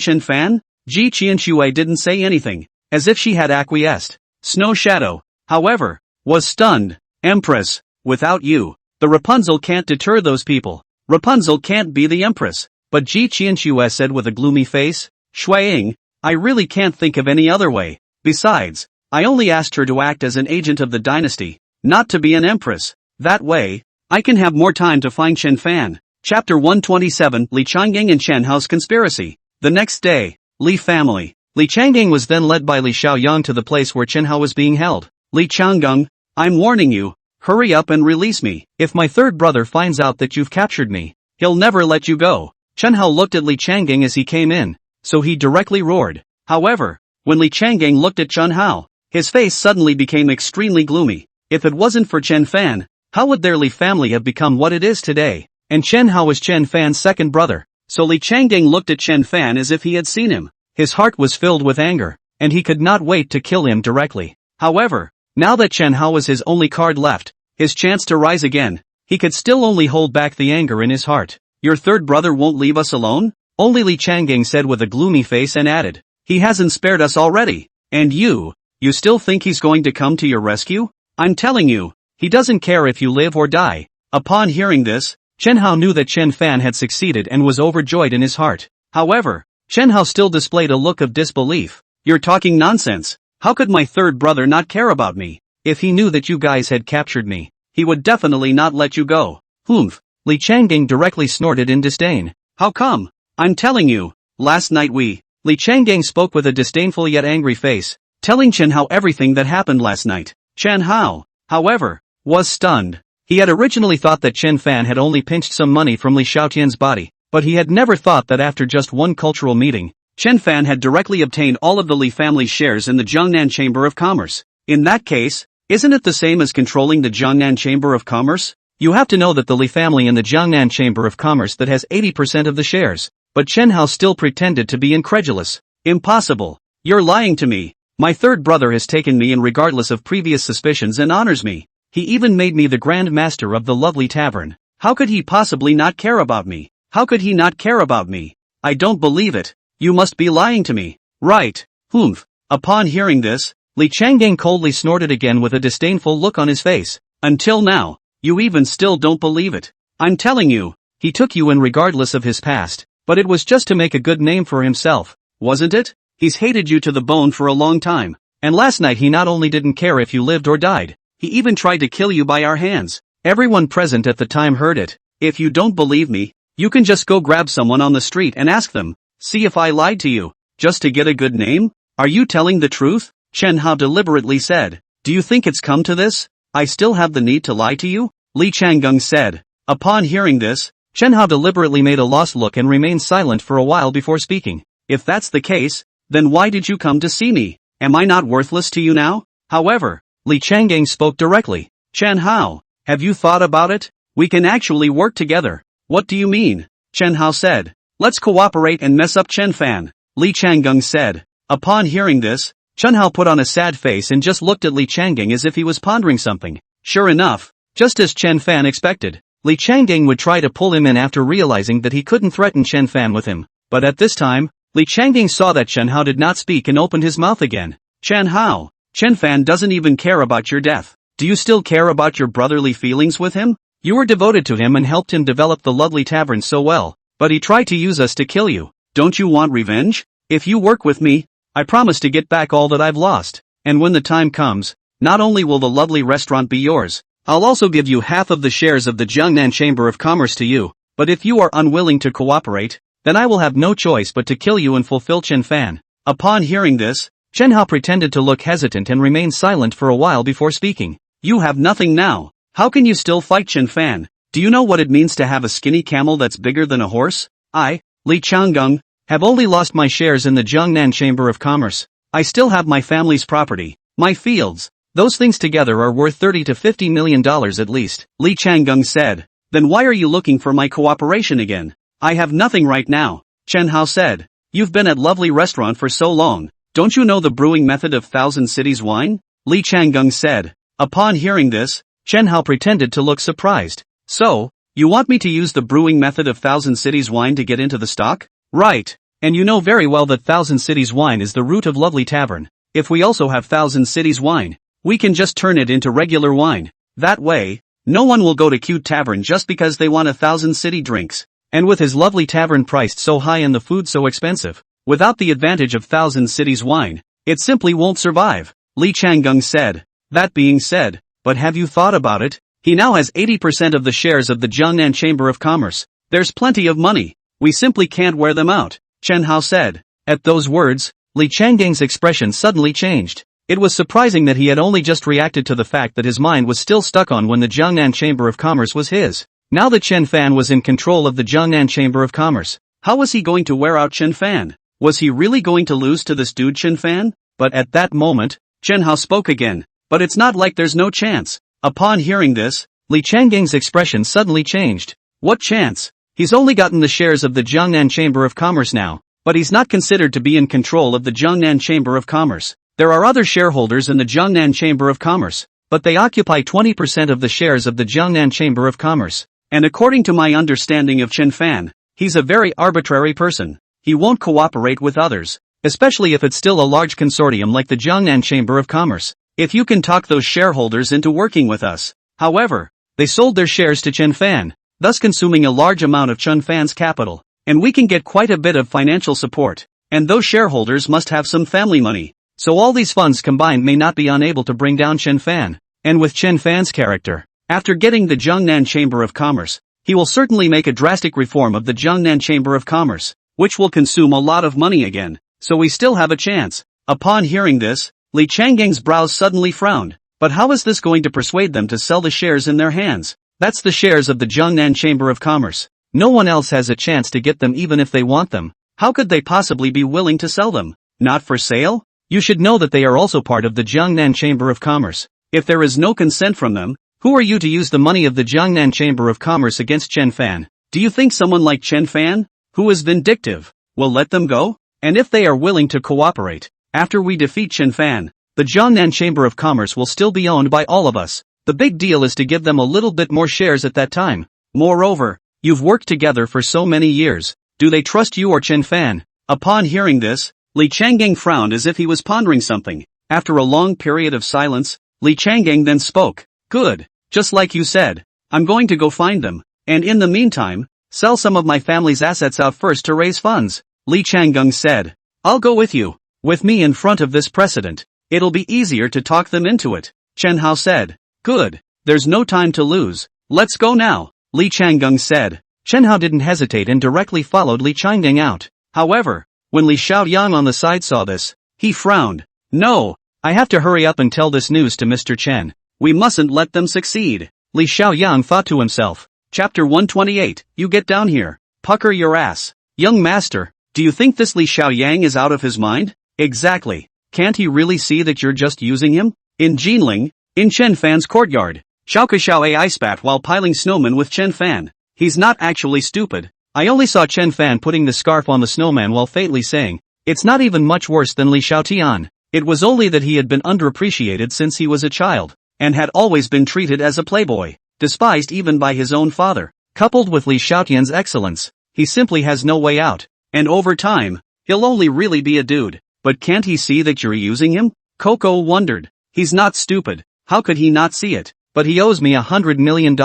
[SPEAKER 1] Chen Fan? Ji Qianxue didn't say anything, as if she had acquiesced. Snow Shadow, however, was stunned. Empress, without you, the Rapunzel can't deter those people. Rapunzel can't be the empress. But Ji Qianxue said with a gloomy face, Shuaying, I really can't think of any other way. Besides, I only asked her to act as an agent of the dynasty, not to be an empress. That way, I can have more time to find Chen Fan. Chapter 127 Li Changying and Chen Hao's Conspiracy. The next day, Li family. Li Changying was then led by Li Xiaoyang to the place where Chen Hao was being held. Li Changying, I'm warning you, hurry up and release me. If my third brother finds out that you've captured me, he'll never let you go. Chen Hao looked at Li Changying as he came in, so he directly roared. However, when Li Changying looked at Chen Hao, his face suddenly became extremely gloomy. If it wasn't for Chen Fan, how would their Li family have become what it is today? And Chen Hao was Chen Fan's second brother, so Li Changying looked at Chen Fan as if he had seen him. His heart was filled with anger, and he could not wait to kill him directly. However, now that Chen Hao was his only card left, his chance to rise again, he could still only hold back the anger in his heart. Your third brother won't leave us alone? Only Li Changying said with a gloomy face and added, he hasn't spared us already. And you still think he's going to come to your rescue? I'm telling you, he doesn't care if you live or die. Upon hearing this, Chen Hao knew that Chen Fan had succeeded and was overjoyed in his heart. However, Chen Hao still displayed a look of disbelief. You're talking nonsense. How could my third brother not care about me? If he knew that you guys had captured me, he would definitely not let you go. Humph. Li Changying directly snorted in disdain. How come? I'm telling you, last night Li Changying spoke with a disdainful yet angry face, telling Chen Hao everything that happened last night. Chen Hao, however, was stunned. He had originally thought that Chen Fan had only pinched some money from Li Xiaotian's body, but he had never thought that after just one cultural meeting, Chen Fan had directly obtained all of the Li family's shares in the Jiangnan Chamber of Commerce. In that case, isn't it the same as controlling the Jiangnan Chamber of Commerce? You have to know that the Li family in the Jiangnan Chamber of Commerce that has 80% of the shares. But Chen Hao still pretended to be incredulous. Impossible. You're lying to me. My third brother has taken me in regardless of previous suspicions and honors me. He even made me the Grand Master of the lovely tavern. How could he possibly not care about me? How could he not care about me? I don't believe it. You must be lying to me. Right. Humph. Upon hearing this, Li Changying coldly snorted again with a disdainful look on his face. Until now, you even still don't believe it. I'm telling you, he took you in regardless of his past, but it was just to make a good name for himself, wasn't it? He's hated you to the bone for a long time, and last night he not only didn't care if you lived or died, he even tried to kill you by our hands. Everyone present at the time heard it. If you don't believe me, you can just go grab someone on the street and ask them, see if I lied to you, just to get a good name? Are you telling the truth? Chen Hao deliberately said. Do you think it's come to this? I still have the need to lie to you? Li Changying said. Upon hearing this, Chen Hao deliberately made a lost look and remained silent for a while before speaking. If that's the case, then why did you come to see me? Am I not worthless to you now? However, Li Changying spoke directly. Chen Hao, have you thought about it? We can actually work together. What do you mean? Chen Hao said. Let's cooperate and mess up Chen Fan, Li Changgang said. Upon hearing this, Chen Hao put on a sad face and just looked at Li Changgang as if he was pondering something. Sure enough, just as Chen Fan expected, Li Changgang would try to pull him in after realizing that he couldn't threaten Chen Fan with him. But at this time, Li Changgang saw that Chen Hao did not speak and opened his mouth again. Chen Hao, Chen Fan doesn't even care about your death. Do you still care about your brotherly feelings with him? You were devoted to him and helped him develop the lovely tavern so well, but he tried to use us to kill you. Don't you want revenge? If you work with me, I promise to get back all that I've lost. And when the time comes, not only will the lovely restaurant be yours, I'll also give you half of the shares of the Jiangnan Chamber of Commerce to you. But if you are unwilling to cooperate, then I will have no choice but to kill you and fulfill Chen Fan. Upon hearing this, Chen Hao pretended to look hesitant and remained silent for a while before speaking. You have nothing now. How can you still fight Chen Fan? Do you know what it means to have a skinny camel that's bigger than a horse? I, Li Changgang, have only lost my shares in the Jiangnan Chamber of Commerce. I still have my family's property, my fields. Those things together are worth $30 to $50 million at least, Li Changgang said. Then why are you looking for my cooperation again? I have nothing right now, Chen Hao said. You've been at lovely restaurant for so long. Don't you know the brewing method of Thousand Cities wine? Li Changgang said. Upon hearing this, Chen Hao pretended to look surprised. So, you want me to use the brewing method of Thousand Cities wine to get into the stock? Right. And you know very well that Thousand Cities wine is the root of lovely tavern. If we also have Thousand Cities wine, we can just turn it into regular wine. That way, no one will go to cute tavern just because they want a Thousand City drinks. And with his lovely tavern priced so high and the food so expensive, without the advantage of Thousand Cities wine, it simply won't survive, Li Changgang said. That being said, but have you thought about it? He now has 80% of the shares of the Jiangnan Chamber of Commerce. There's plenty of money. We simply can't wear them out, Chen Hao said. At those words, Li Changgang's expression suddenly changed. It was surprising that he had only just reacted to the fact that his mind was still stuck on when the Jiangnan Chamber of Commerce was his. Now that Chen Fan was in control of the Jiangnan Chamber of Commerce, how was he going to wear out Chen Fan? Was he really going to lose to this dude Chen Fan? But at that moment, Chen Hao spoke again. But it's not like there's no chance. Upon hearing this, Li Changgang's expression suddenly changed. What chance? He's only gotten the shares of the Jiangnan Chamber of Commerce now, but he's not considered to be in control of the Jiangnan Chamber of Commerce. There are other shareholders in the Jiangnan Chamber of Commerce, but they occupy 20% of the shares of the Jiangnan Chamber of Commerce. And according to my understanding of Chen Fan, he's a very arbitrary person. He won't cooperate with others, especially if it's still a large consortium like the Jiangnan Chamber of Commerce. If you can talk those shareholders into working with us. However, they sold their shares to Chen Fan, thus consuming a large amount of Chen Fan's capital, and we can get quite a bit of financial support. And those shareholders must have some family money. So all these funds combined may not be unable to bring down Chen Fan. And with Chen Fan's character, after getting the Jiangnan Chamber of Commerce, he will certainly make a drastic reform of the Jiangnan Chamber of Commerce, which will consume a lot of money again. So we still have a chance. Upon hearing this, Li Changgang's brows suddenly frowned. But how is this going to persuade them to sell the shares in their hands? That's the shares of the Jiangnan Chamber of Commerce. No one else has a chance to get them even if they want them. How could they possibly be willing to sell them? Not for sale? You should know that they are also part of the Jiangnan Chamber of Commerce. If there is no consent from them, who are you to use the money of the Jiangnan Chamber of Commerce against Chen Fan? Do you think someone like Chen Fan, who is vindictive, will let them go? And if they are willing to cooperate, after we defeat Chen Fan, the Jiangnan Chamber of Commerce will still be owned by all of us. The big deal is to give them a little bit more shares at that time. Moreover, you've worked together for so many years. Do they trust you or Chen Fan? Upon hearing this, Li Changgang frowned as if he was pondering something. After a long period of silence, Li Changgang then spoke. Good. Just like you said. I'm going to go find them. And in the meantime, sell some of my family's assets out first to raise funds. Li Changgang said. I'll go with you. With me in front of this precedent, it'll be easier to talk them into it. Chen Hao said. Good. There's no time to lose. Let's go now. Li Changgang said. Chen Hao didn't hesitate and directly followed Li Changgang out. However, when Li Xiaoyang on the side saw this, he frowned. No, I have to hurry up and tell this news to Mr. Chen. We mustn't let them succeed. Li Xiaoyang thought to himself. Chapter 128, You get down here. Pucker your ass. Young master, do you think this Li Xiaoyang is out of his mind? Exactly. Can't he really see that you're just using him? In Jinling, in Chen Fan's courtyard, Xiao Xiao AI spat while piling snowman with Chen Fan. He's not actually stupid. I only saw Chen Fan putting the scarf on the snowman while fatally saying, "It's not even much worse than Li Xiaotian." It was only that he had been underappreciated since he was a child, and had always been treated as a playboy, despised even by his own father. Coupled with Li Xiaotian's excellence, he simply has no way out, and over time, he'll only really be a dude. But can't he see that you're using him? Coco wondered. He's not stupid, how could he not see it? But he owes me $100 million,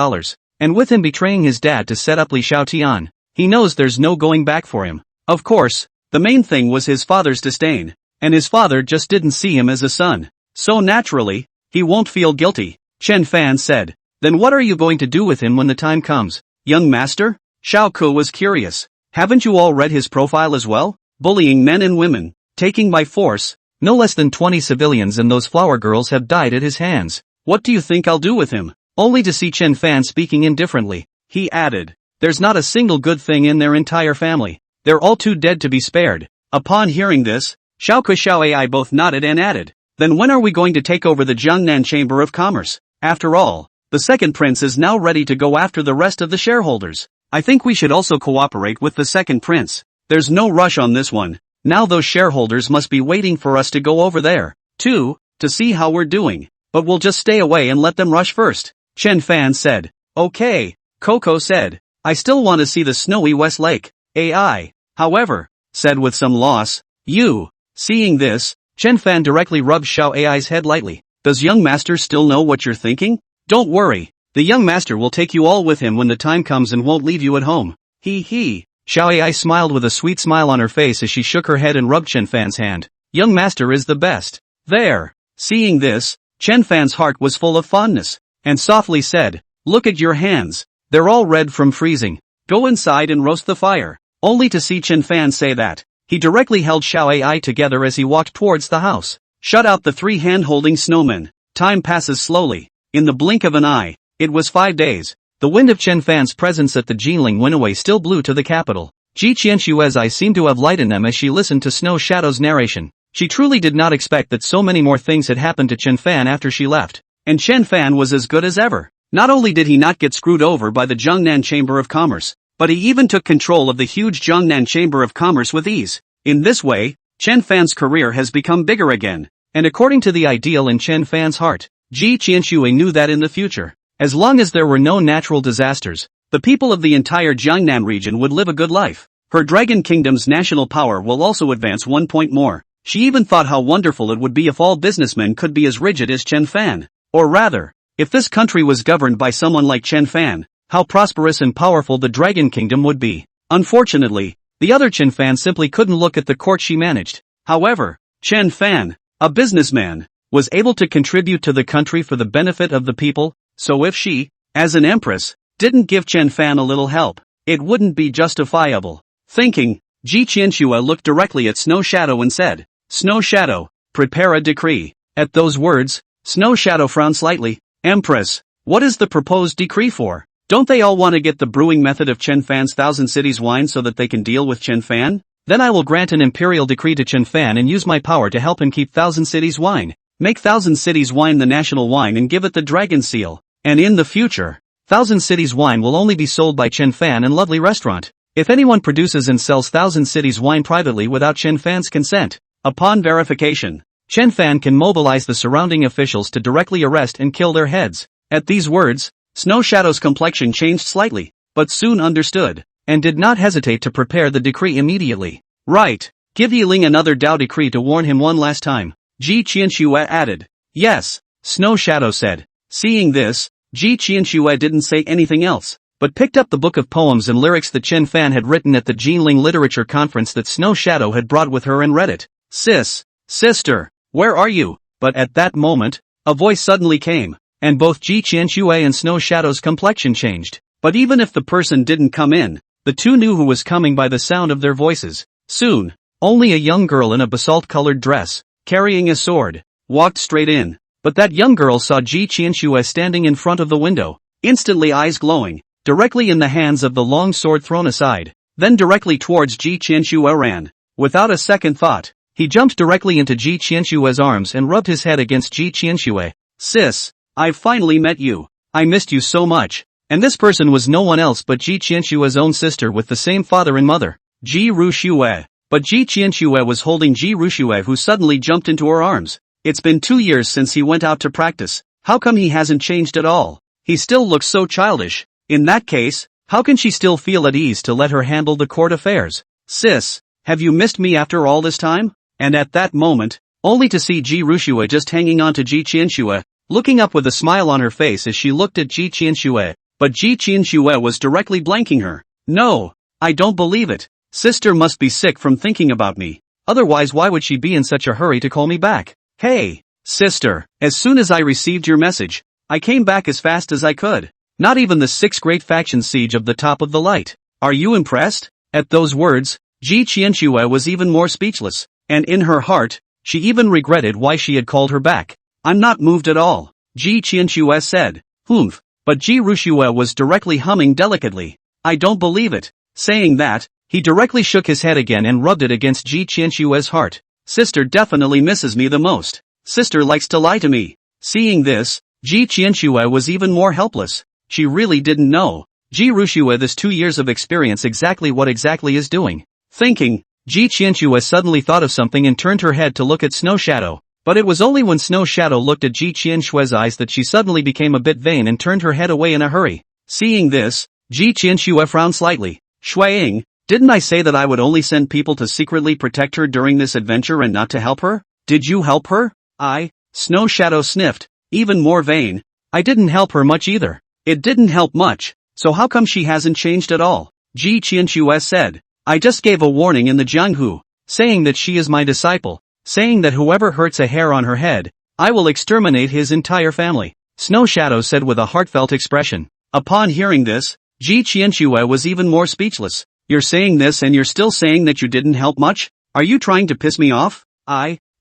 [SPEAKER 1] and with him betraying his dad to set up Li Xiaotian, he knows there's no going back for him. Of course, the main thing was his father's disdain, and his father just didn't see him as a son. So naturally, he won't feel guilty. Chen Fan said. Then what are you going to do with him when the time comes? Young master? Xiao Ke was curious. Haven't you all read his profile as well? Bullying men and women, taking by force. No less than 20 civilians and those flower girls have died at his hands. What do you think I'll do with him? Only to see Chen Fan speaking indifferently, he added. There's not a single good thing in their entire family. They're all too dead to be spared. Upon hearing this, Xiao Ke Xiao AI both nodded and added. Then when are we going to take over the Jiangnan Chamber of Commerce? After all, the second prince is now ready to go after the rest of the shareholders. I think we should also cooperate with the second prince. There's no rush on this one. Now those shareholders must be waiting for us to go over there, too, to see how we're doing. But we'll just stay away and let them rush first. Chen Fan said. Okay, Coco said. I still want to see the snowy West Lake. AI, however, said with some loss. You. Seeing this, Chen Fan directly rubbed Xiao AI's head lightly. Does young master still know what you're thinking? Don't worry, the young master will take you all with him when the time comes and won't leave you at home. He. Xiao AI smiled with a sweet smile on her face as she shook her head and rubbed Chen Fan's hand. Young master is the best. There. Seeing this, Chen Fan's heart was full of fondness, and softly said, look at your hands. They're all red from freezing. Go inside and roast the fire. Only to see Chen Fan say that, he directly held Xiao AI together as he walked towards the house. Shut out the three hand-holding snowmen. Time passes slowly. In the blink of an eye, it was 5 days. The wind of Chen Fan's presence at the Jinling Winaway still blew to the capital. Ji Qianshui's eyes seemed to have light in them as she listened to Snow Shadow's narration. She truly did not expect that so many more things had happened to Chen Fan after she left. And Chen Fan was as good as ever. Not only did he not get screwed over by the Jiangnan Chamber of Commerce, but he even took control of the huge Jiangnan Chamber of Commerce with ease. In this way, Chen Fan's career has become bigger again. And according to the ideal in Chen Fan's heart, Ji Qianshui knew that in the future, as long as there were no natural disasters, the people of the entire Jiangnan region would live a good life. Her Dragon Kingdom's national power will also advance 1 point more. She even thought how wonderful it would be if all businessmen could be as rigid as Chen Fan. Or rather, if this country was governed by someone like Chen Fan, how prosperous and powerful the Dragon Kingdom would be. Unfortunately, the other Chen Fan simply couldn't look at the court she managed. However, Chen Fan, a businessman, was able to contribute to the country for the benefit of the people, so if she, as an empress, didn't give Chen Fan a little help, it wouldn't be justifiable. Thinking, Ji Qianxue looked directly at Snow Shadow and said, Snow Shadow, prepare a decree. At those words, Snow Shadow frowned slightly. Empress, what is the proposed decree for? Don't they all want to get the brewing method of Chen Fan's Thousand Cities wine so that they can deal with Chen Fan? Then I will grant an imperial decree to Chen Fan and use my power to help him keep Thousand Cities wine. Make Thousand Cities wine the national wine and give it the dragon seal. And in the future, Thousand Cities wine will only be sold by Chen Fan and Lovely Restaurant. If anyone produces and sells Thousand Cities wine privately without Chen Fan's consent, upon verification, Chen Fan can mobilize the surrounding officials to directly arrest and kill their heads. At these words, Snow Shadow's complexion changed slightly, but soon understood, and did not hesitate to prepare the decree immediately. Right, give Yiling another Dao decree to warn him one last time. Ji Qianxue added. Yes, Snow Shadow said. Seeing this, Ji Qianxue didn't say anything else, but picked up the book of poems and lyrics that Chen Fan had written at the Jinling Literature Conference that Snow Shadow had brought with her and read it. Sister, where are you? But at that moment, a voice suddenly came, and both Ji Qianxue and Snow Shadow's complexion changed. But even if the person didn't come in, the two knew who was coming by the sound of their voices. Soon, only a young girl in a basalt-colored dress, carrying a sword, walked straight in. But that young girl saw Ji Qianxue standing in front of the window, instantly eyes glowing, directly in the hands of the long sword thrown aside, then directly towards Ji Qianxue ran. Without a second thought, he jumped directly into Ji Qianshue's arms and rubbed his head against Ji Qianxue. Sis, I've finally met you. I missed you so much. And this person was no one else but Ji Qianshue's own sister with the same father and mother, Ji Rushue. But Ji Qianshue was holding Ji Rushue, who suddenly jumped into her arms. It's been 2 years since he went out to practice. How come he hasn't changed at all? He still looks so childish. In that case, how can she still feel at ease to let her handle the court affairs? Sis, have you missed me after all this time? And at that moment, only to see Ji Rushue just hanging on to Ji Qianshue, looking up with a smile on her face as she looked at Ji Qianshue. But Ji Qianshue was directly blanking her. No, I don't believe it. Sister must be sick from thinking about me. Otherwise, why would she be in such a hurry to call me back? Hey, sister, as soon as I received your message, I came back as fast as I could. Not even the 6 great factions siege of the top of the light. Are you impressed? At those words, Ji Qianshue was even more speechless, and in her heart, she even regretted why she had called her back. I'm not moved at all, Ji Qianshue said. Humph. But Ji Rushue was directly humming delicately. I don't believe it. Saying that, he directly shook his head again and rubbed it against Ji Qianshue's heart. Sister definitely misses me the most. Sister likes to lie to me. Seeing this, Ji Qianshue was even more helpless. She really didn't know. Ji Rushue this 2 years of experience exactly what exactly is doing. Thinking, Ji Qianshue suddenly thought of something and turned her head to look at Snow Shadow. But it was only when Snow Shadow looked at Ji Qianshue's eyes that she suddenly became a bit vain and turned her head away in a hurry. Seeing this, Ji Qianshue frowned slightly. Shuaying, didn't I say that I would only send people to secretly protect her during this adventure and not to help her? Did you help her? Snow Shadow sniffed, even more vain. I didn't help her much either. It didn't help much, so how come she hasn't changed at all? Ji Qianshue said. I just gave a warning in the Jianghu, saying that she is my disciple. Saying that whoever hurts a hair on her head, I will exterminate his entire family, Snow Shadow said with a heartfelt expression. Upon hearing this, Ji Qianshue was even more speechless. You're saying this and you're still saying that you didn't help much? Are you trying to piss me off?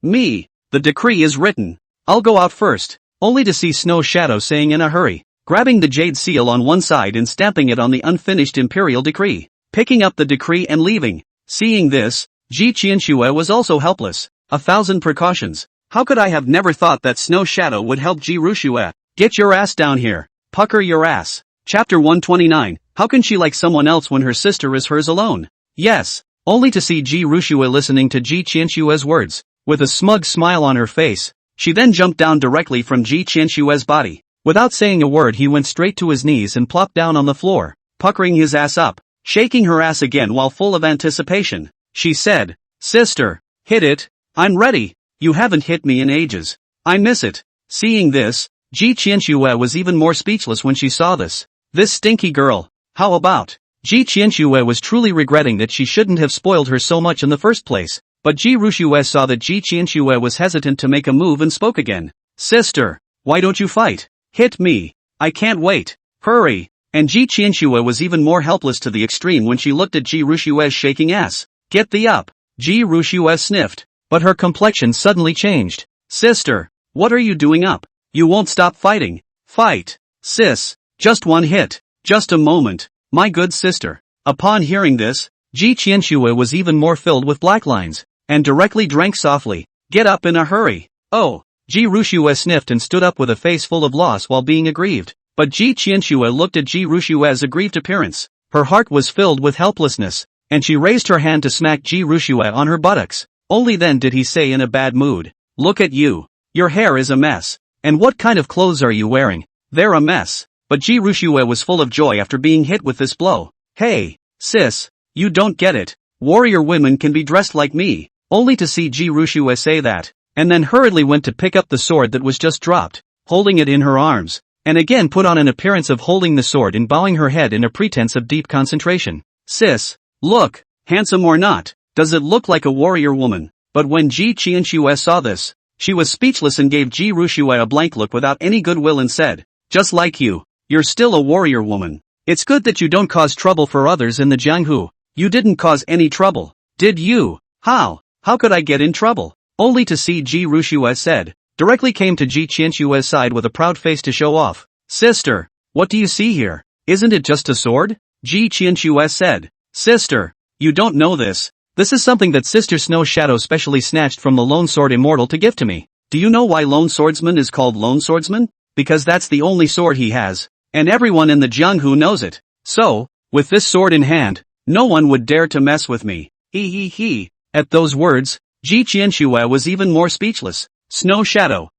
[SPEAKER 1] Me. The decree is written. I'll go out first, only to see Snow Shadow saying in a hurry, grabbing the jade seal on one side and stamping it on the unfinished imperial decree, picking up the decree and leaving. Seeing this, Ji Qianshue was also helpless. 1,000 precautions. How could I have never thought that Snow Shadow would help Ji Rushue? Get your ass down here. Pucker your ass. Chapter 129. How can she like someone else when her sister is hers alone? Yes. Only to see Ji Rushue listening to Ji Qianshue's words, with a smug smile on her face. She then jumped down directly from Ji Qianshue's body. Without saying a word, he went straight to his knees and plopped down on the floor, puckering his ass up, shaking her ass again while full of anticipation. She said, Sister, hit it. I'm ready. You haven't hit me in ages. I miss it. Seeing this, Ji Qianshue was even more speechless when she saw this. This stinky girl. How about? Ji Qianshue was truly regretting that she shouldn't have spoiled her so much in the first place. But Ji Rushue saw that Ji Qianshue was hesitant to make a move and spoke again. Sister, why don't you fight? Hit me. I can't wait. Hurry. And Ji Qianshue was even more helpless to the extreme when she looked at Ji Rushue's shaking ass. Get thee up. Ji Rushue sniffed. But her complexion suddenly changed. Sister, what are you doing up? You won't stop fighting. Fight. Sis, just one hit. Just a moment, my good sister. Upon hearing this, Ji Qianshue was even more filled with black lines, and directly drank softly. Get up in a hurry. Oh, Ji Rushue sniffed and stood up with a face full of loss while being aggrieved. But Ji Qianshue looked at Ji Rushue's aggrieved appearance. Her heart was filled with helplessness, and she raised her hand to smack Ji Rushue on her buttocks. Only then did he say in a bad mood, look at you. Your hair is a mess. And what kind of clothes are you wearing? They're a mess. But Ji Rushue was full of joy after being hit with this blow. Hey, sis, you don't get it. Warrior women can be dressed like me. Only to see Ji Rushue say that, and then hurriedly went to pick up the sword that was just dropped, holding it in her arms, and again put on an appearance of holding the sword and bowing her head in a pretense of deep concentration. Sis, look, handsome or not, does it look like a warrior woman? But when Ji Qianshue saw this, she was speechless and gave Ji Rushue a blank look without any goodwill and said, just like you, you're still a warrior woman. It's good that you don't cause trouble for others in the Jianghu. You didn't cause any trouble, did you? How? How could I get in trouble? Only to see Ji Rushue said, directly came to Ji Qianshue's side with a proud face to show off. Sister, what do you see here? Isn't it just a sword? Ji Qianshue said. Sister, you don't know this. This is something that Sister Snow Shadow specially snatched from the Lone Sword Immortal to give to me. Do you know why Lone Swordsman is called Lone Swordsman? because that's the only sword he has, and everyone in the Jianghu knows it. So, with this sword in hand, no one would dare to mess with me. He. At those words, Ji Qianxue was even more speechless. Snow Shadow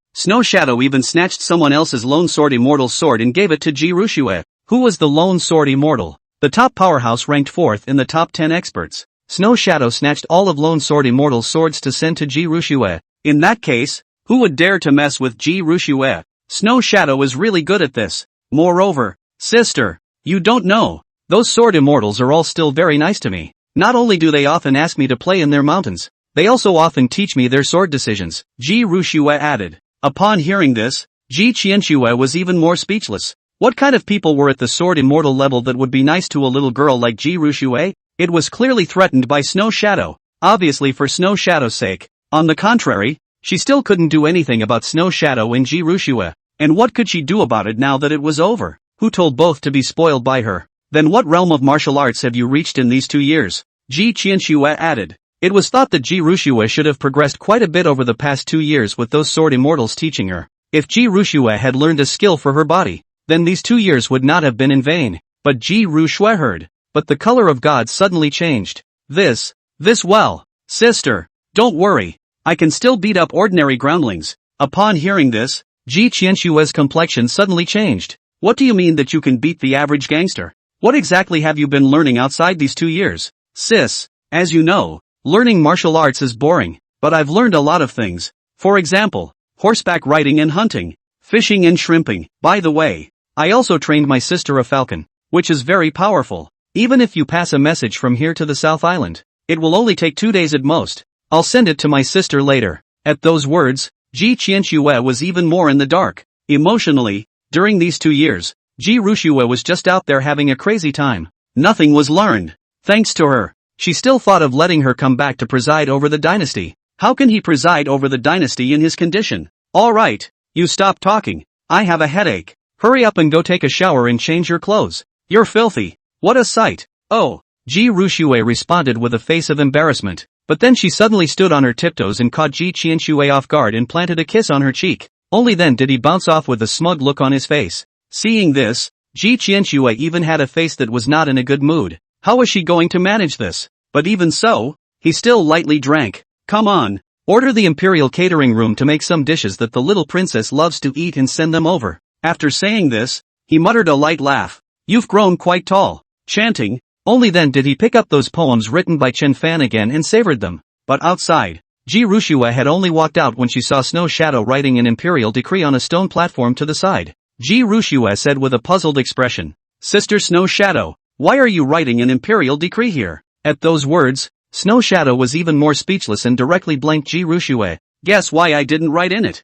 [SPEAKER 1] even snatched someone else's lone sword immortal sword and gave it to Ji Ruxue. Who was the lone sword immortal? The top powerhouse ranked 4th in the top 10 experts. Snow Shadow snatched all of lone sword immortal's swords to send to Ji Ruxue. In that case, who would dare to mess with Ji Ruxue? Snow Shadow is really good at this. Moreover, sister, you don't know. Those sword immortals are all still very nice to me. Not only do they often ask me to play in their mountains, they also often teach me their sword decisions, Ji Ruxue added. Upon hearing this, Ji Qianxue was even more speechless. What kind of people were at the sword immortal level that would be nice to a little girl like Ji Ruxue? It was clearly threatened by Snow Shadow, obviously for Snow Shadow's sake. On the contrary, she still couldn't do anything about Snow Shadow and Ji Ruxue. And what could she do about it now that it was over? Who told both to be spoiled by her? Then what realm of martial arts have you reached in these 2 years? Ji Qianxue added. It was thought that Ji Ruxue should have progressed quite a bit over the past 2 years with those sword immortals teaching her. If Ji Ruxue had learned a skill for her body, then these 2 years would not have been in vain. But Ji Ruxue heard. But the color of God suddenly changed. Well, sister, don't worry. I can still beat up ordinary groundlings. Upon hearing this, Ji Qianxue's complexion suddenly changed. What do you mean that you can beat the average gangster? What exactly have you been learning outside these 2 years? Sis, as you know, learning martial arts is boring, but I've learned a lot of things. For example, horseback riding and hunting, fishing and shrimping. By the way, I also trained my sister a falcon, which is very powerful. Even if you pass a message from here to the South Island, it will only take 2 days at most. I'll send it to my sister later. At those words, Ji Qianxue was even more in the dark. Emotionally, during these 2 years, Ji Ruxue was just out there having a crazy time. Nothing was learned. Thanks to her, she still thought of letting her come back to preside over the dynasty. How can he preside over the dynasty in his condition? Alright, you stop talking. I have a headache. Hurry up and go take a shower and change your clothes. You're filthy. What a sight. Oh, Ji Ruxue responded with a face of embarrassment, but then she suddenly stood on her tiptoes and caught Ji Qianxue off guard and planted a kiss on her cheek. Only then did he bounce off with a smug look on his face. Seeing this, Ji Qianxue even had a face that was not in a good mood. How was she going to manage this? But even so, he still lightly drank. Come on, order the imperial catering room to make some dishes that the little princess loves to eat and send them over. After saying this, he muttered a light laugh. You've grown quite tall. Chanting, only then did he pick up those poems written by Chen Fan again and savored them. But outside, Ji Ruxue had only walked out when she saw Snow Shadow writing an imperial decree on a stone platform to the side. Ji Ruxue said with a puzzled expression, Sister Snow Shadow, why are you writing an imperial decree here? At those words, Snow Shadow was even more speechless and directly blanked Ji Ruxue. Guess why I didn't write in it?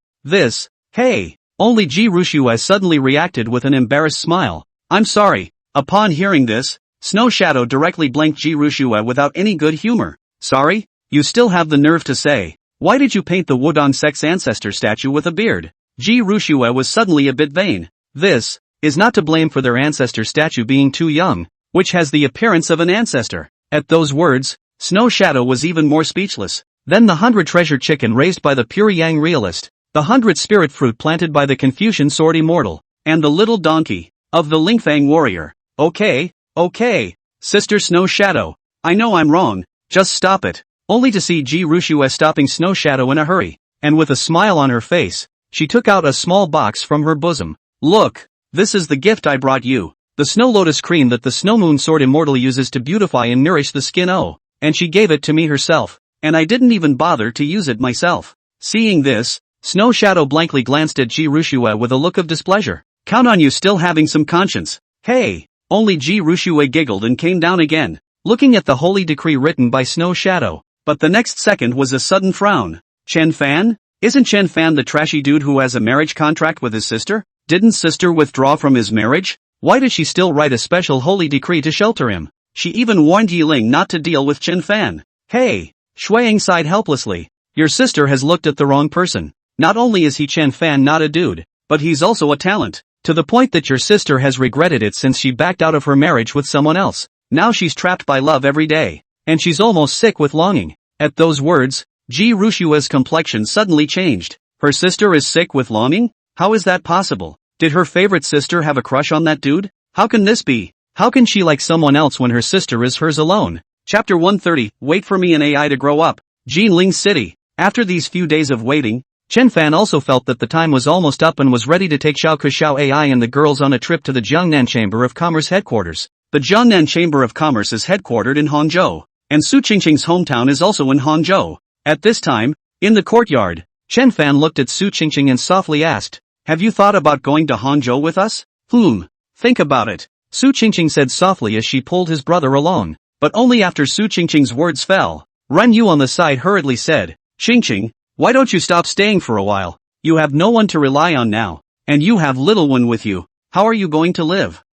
[SPEAKER 1] Hey! Only Ji Ruxue suddenly reacted with an embarrassed smile. I'm sorry. Upon hearing this, Snow Shadow directly blanked Ji Ruxue without any good humor. Sorry? You still have the nerve to say. Why did you paint the Wudong Sect's ancestor statue with a beard? Ji Ruxue was suddenly a bit vain. This is not to blame for their ancestor statue being too young, which has the appearance of an ancestor. At those words, Snow Shadow was even more speechless. Then the 100 treasure chicken raised by the pure Yang realist, the 100 spirit fruit planted by the Confucian sword immortal, and the little donkey of the Lingfang warrior. Okay, Sister Snow Shadow, I know I'm wrong, just stop it. Only to see Ji Ruxue stopping Snow Shadow in a hurry, and with a smile on her face, she took out a small box from her bosom. Look, this is the gift I brought you. The snow lotus cream that the snow moon sword immortal uses to beautify and nourish the skin. Oh, and she gave it to me herself, and I didn't even bother to use it myself. Seeing this, Snow Shadow blankly glanced at Ji Ruxue with a look of displeasure. Count on you still having some conscience. Hey! Only Ji Ruxue giggled and came down again, looking at the holy decree written by Snow Shadow. But the next second was a sudden frown. Chen Fan? Isn't Chen Fan the trashy dude who has a marriage contract with his sister? Didn't sister withdraw from his marriage? Why did she still write a special holy decree to shelter him? She even warned Yiling not to deal with Chen Fan. Hey! Shuang sighed helplessly. Your sister has looked at the wrong person. Not only is he Chen Fan not a dude, but he's also a talent. To the point that your sister has regretted it since she backed out of her marriage with someone else. Now she's trapped by love every day. And she's almost sick with longing. At those words, Ji Ruxue's complexion suddenly changed. Her sister is sick with longing? How is that possible? Did her favorite sister have a crush on that dude? How can this be? How can she like someone else when her sister is hers alone? Chapter 130, Wait for me and AI to grow up. Jinling City. After these few days of waiting, Chen Fan also felt that the time was almost up and was ready to take Xiao Kuxiao AI and the girls on a trip to the Jiangnan Chamber of Commerce headquarters. The Jiangnan Chamber of Commerce is headquartered in Hangzhou, and Su Qingqing's hometown is also in Hangzhou. At this time, in the courtyard, Chen Fan looked at Su Qingqing and softly asked, "Have you thought about going to Hangzhou with us?" Think about it, Su Qingqing said softly as she pulled his brother along. But only after Su Qingqing's words fell. Ren Yu on the side hurriedly said, "Qingqing, why don't you stop staying for a while? You have no one to rely on now, and you have little one with you. How are you going to live?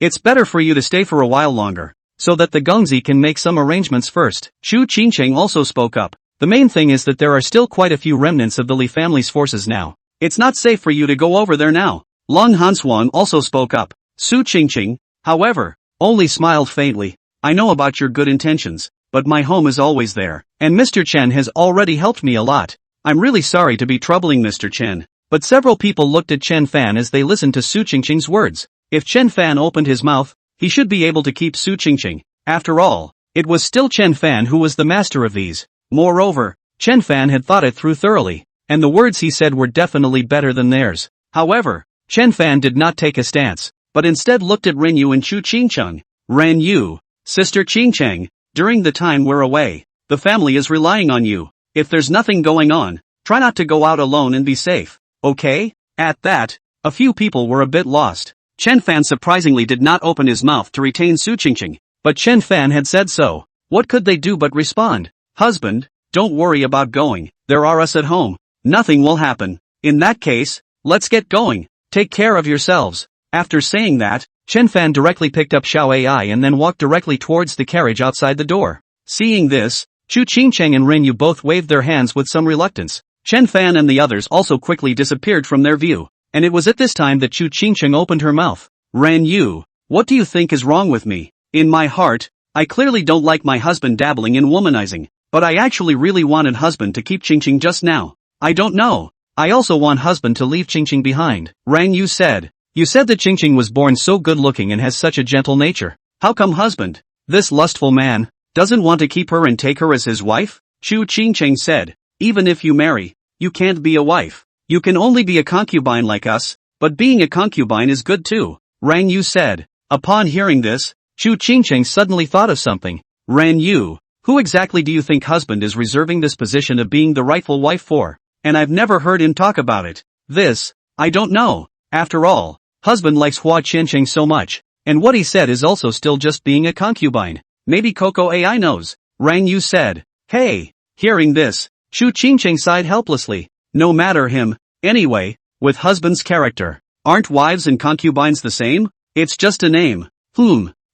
[SPEAKER 1] It's better for you to stay for a while longer, so that the Gengzi can make some arrangements first." Chu Qingqing also spoke up. "The main thing is that there are still quite a few remnants of the Li family's forces now. It's not safe for you to go over there now." Long Hanshuang also spoke up. Su Qingqing, however, only smiled faintly. "I know about your good intentions, but my home is always there, and Mr. Chen has already helped me a lot. I'm really sorry to be troubling Mr. Chen." But several people looked at Chen Fan as they listened to Su Qingqing's words. If Chen Fan opened his mouth, he should be able to keep Su Qingqing. After all, it was still Chen Fan who was the master of these. Moreover, Chen Fan had thought it through thoroughly, and the words he said were definitely better than theirs. However, Chen Fan did not take a stance, but instead looked at Ren Yu and Chu Qingcheng. "Ren Yu, Sister Qingcheng, during the time we're away, the family is relying on you. If there's nothing going on, try not to go out alone and be safe, okay?" At that, a few people were a bit lost. Chen Fan surprisingly did not open his mouth to retain Su Qingqing, but Chen Fan had said so. What could they do but respond? "Husband, don't worry about going, there are us at home. Nothing will happen. In that case, let's get going. Take care of yourselves." After saying that, Chen Fan directly picked up Xiao Ai and then walked directly towards the carriage outside the door. Seeing this, Chu Qingcheng and Ren Yu both waved their hands with some reluctance. Chen Fan and the others also quickly disappeared from their view, and it was at this time that Chu Qingcheng opened her mouth. "Ren Yu, what do you think is wrong with me? In my heart, I clearly don't like my husband dabbling in womanizing, but I actually really wanted husband to keep Qingqing just now. I don't know. I also want husband to leave Qingqing behind." Ren Yu said. "You said that Qingqing was born so good looking and has such a gentle nature. How come husband, this lustful man, doesn't want to keep her and take her as his wife?" Chu Qingcheng said. "Even if you marry, you can't be a wife. You can only be a concubine like us, but being a concubine is good too," Ren Yu said. Upon hearing this, Chu Qingcheng suddenly thought of something. "Ren Yu, who exactly do you think husband is reserving this position of being the rightful wife for? And I've never heard him talk about it. I don't know. After all, husband likes Hua Qianqing so much, and what he said is also still just being a concubine. Maybe Coco AI knows," Rang Yu said. "Hey." Hearing this, Chu Qingqing sighed helplessly. "No matter him. Anyway, with husband's character, aren't wives and concubines the same? It's just a name."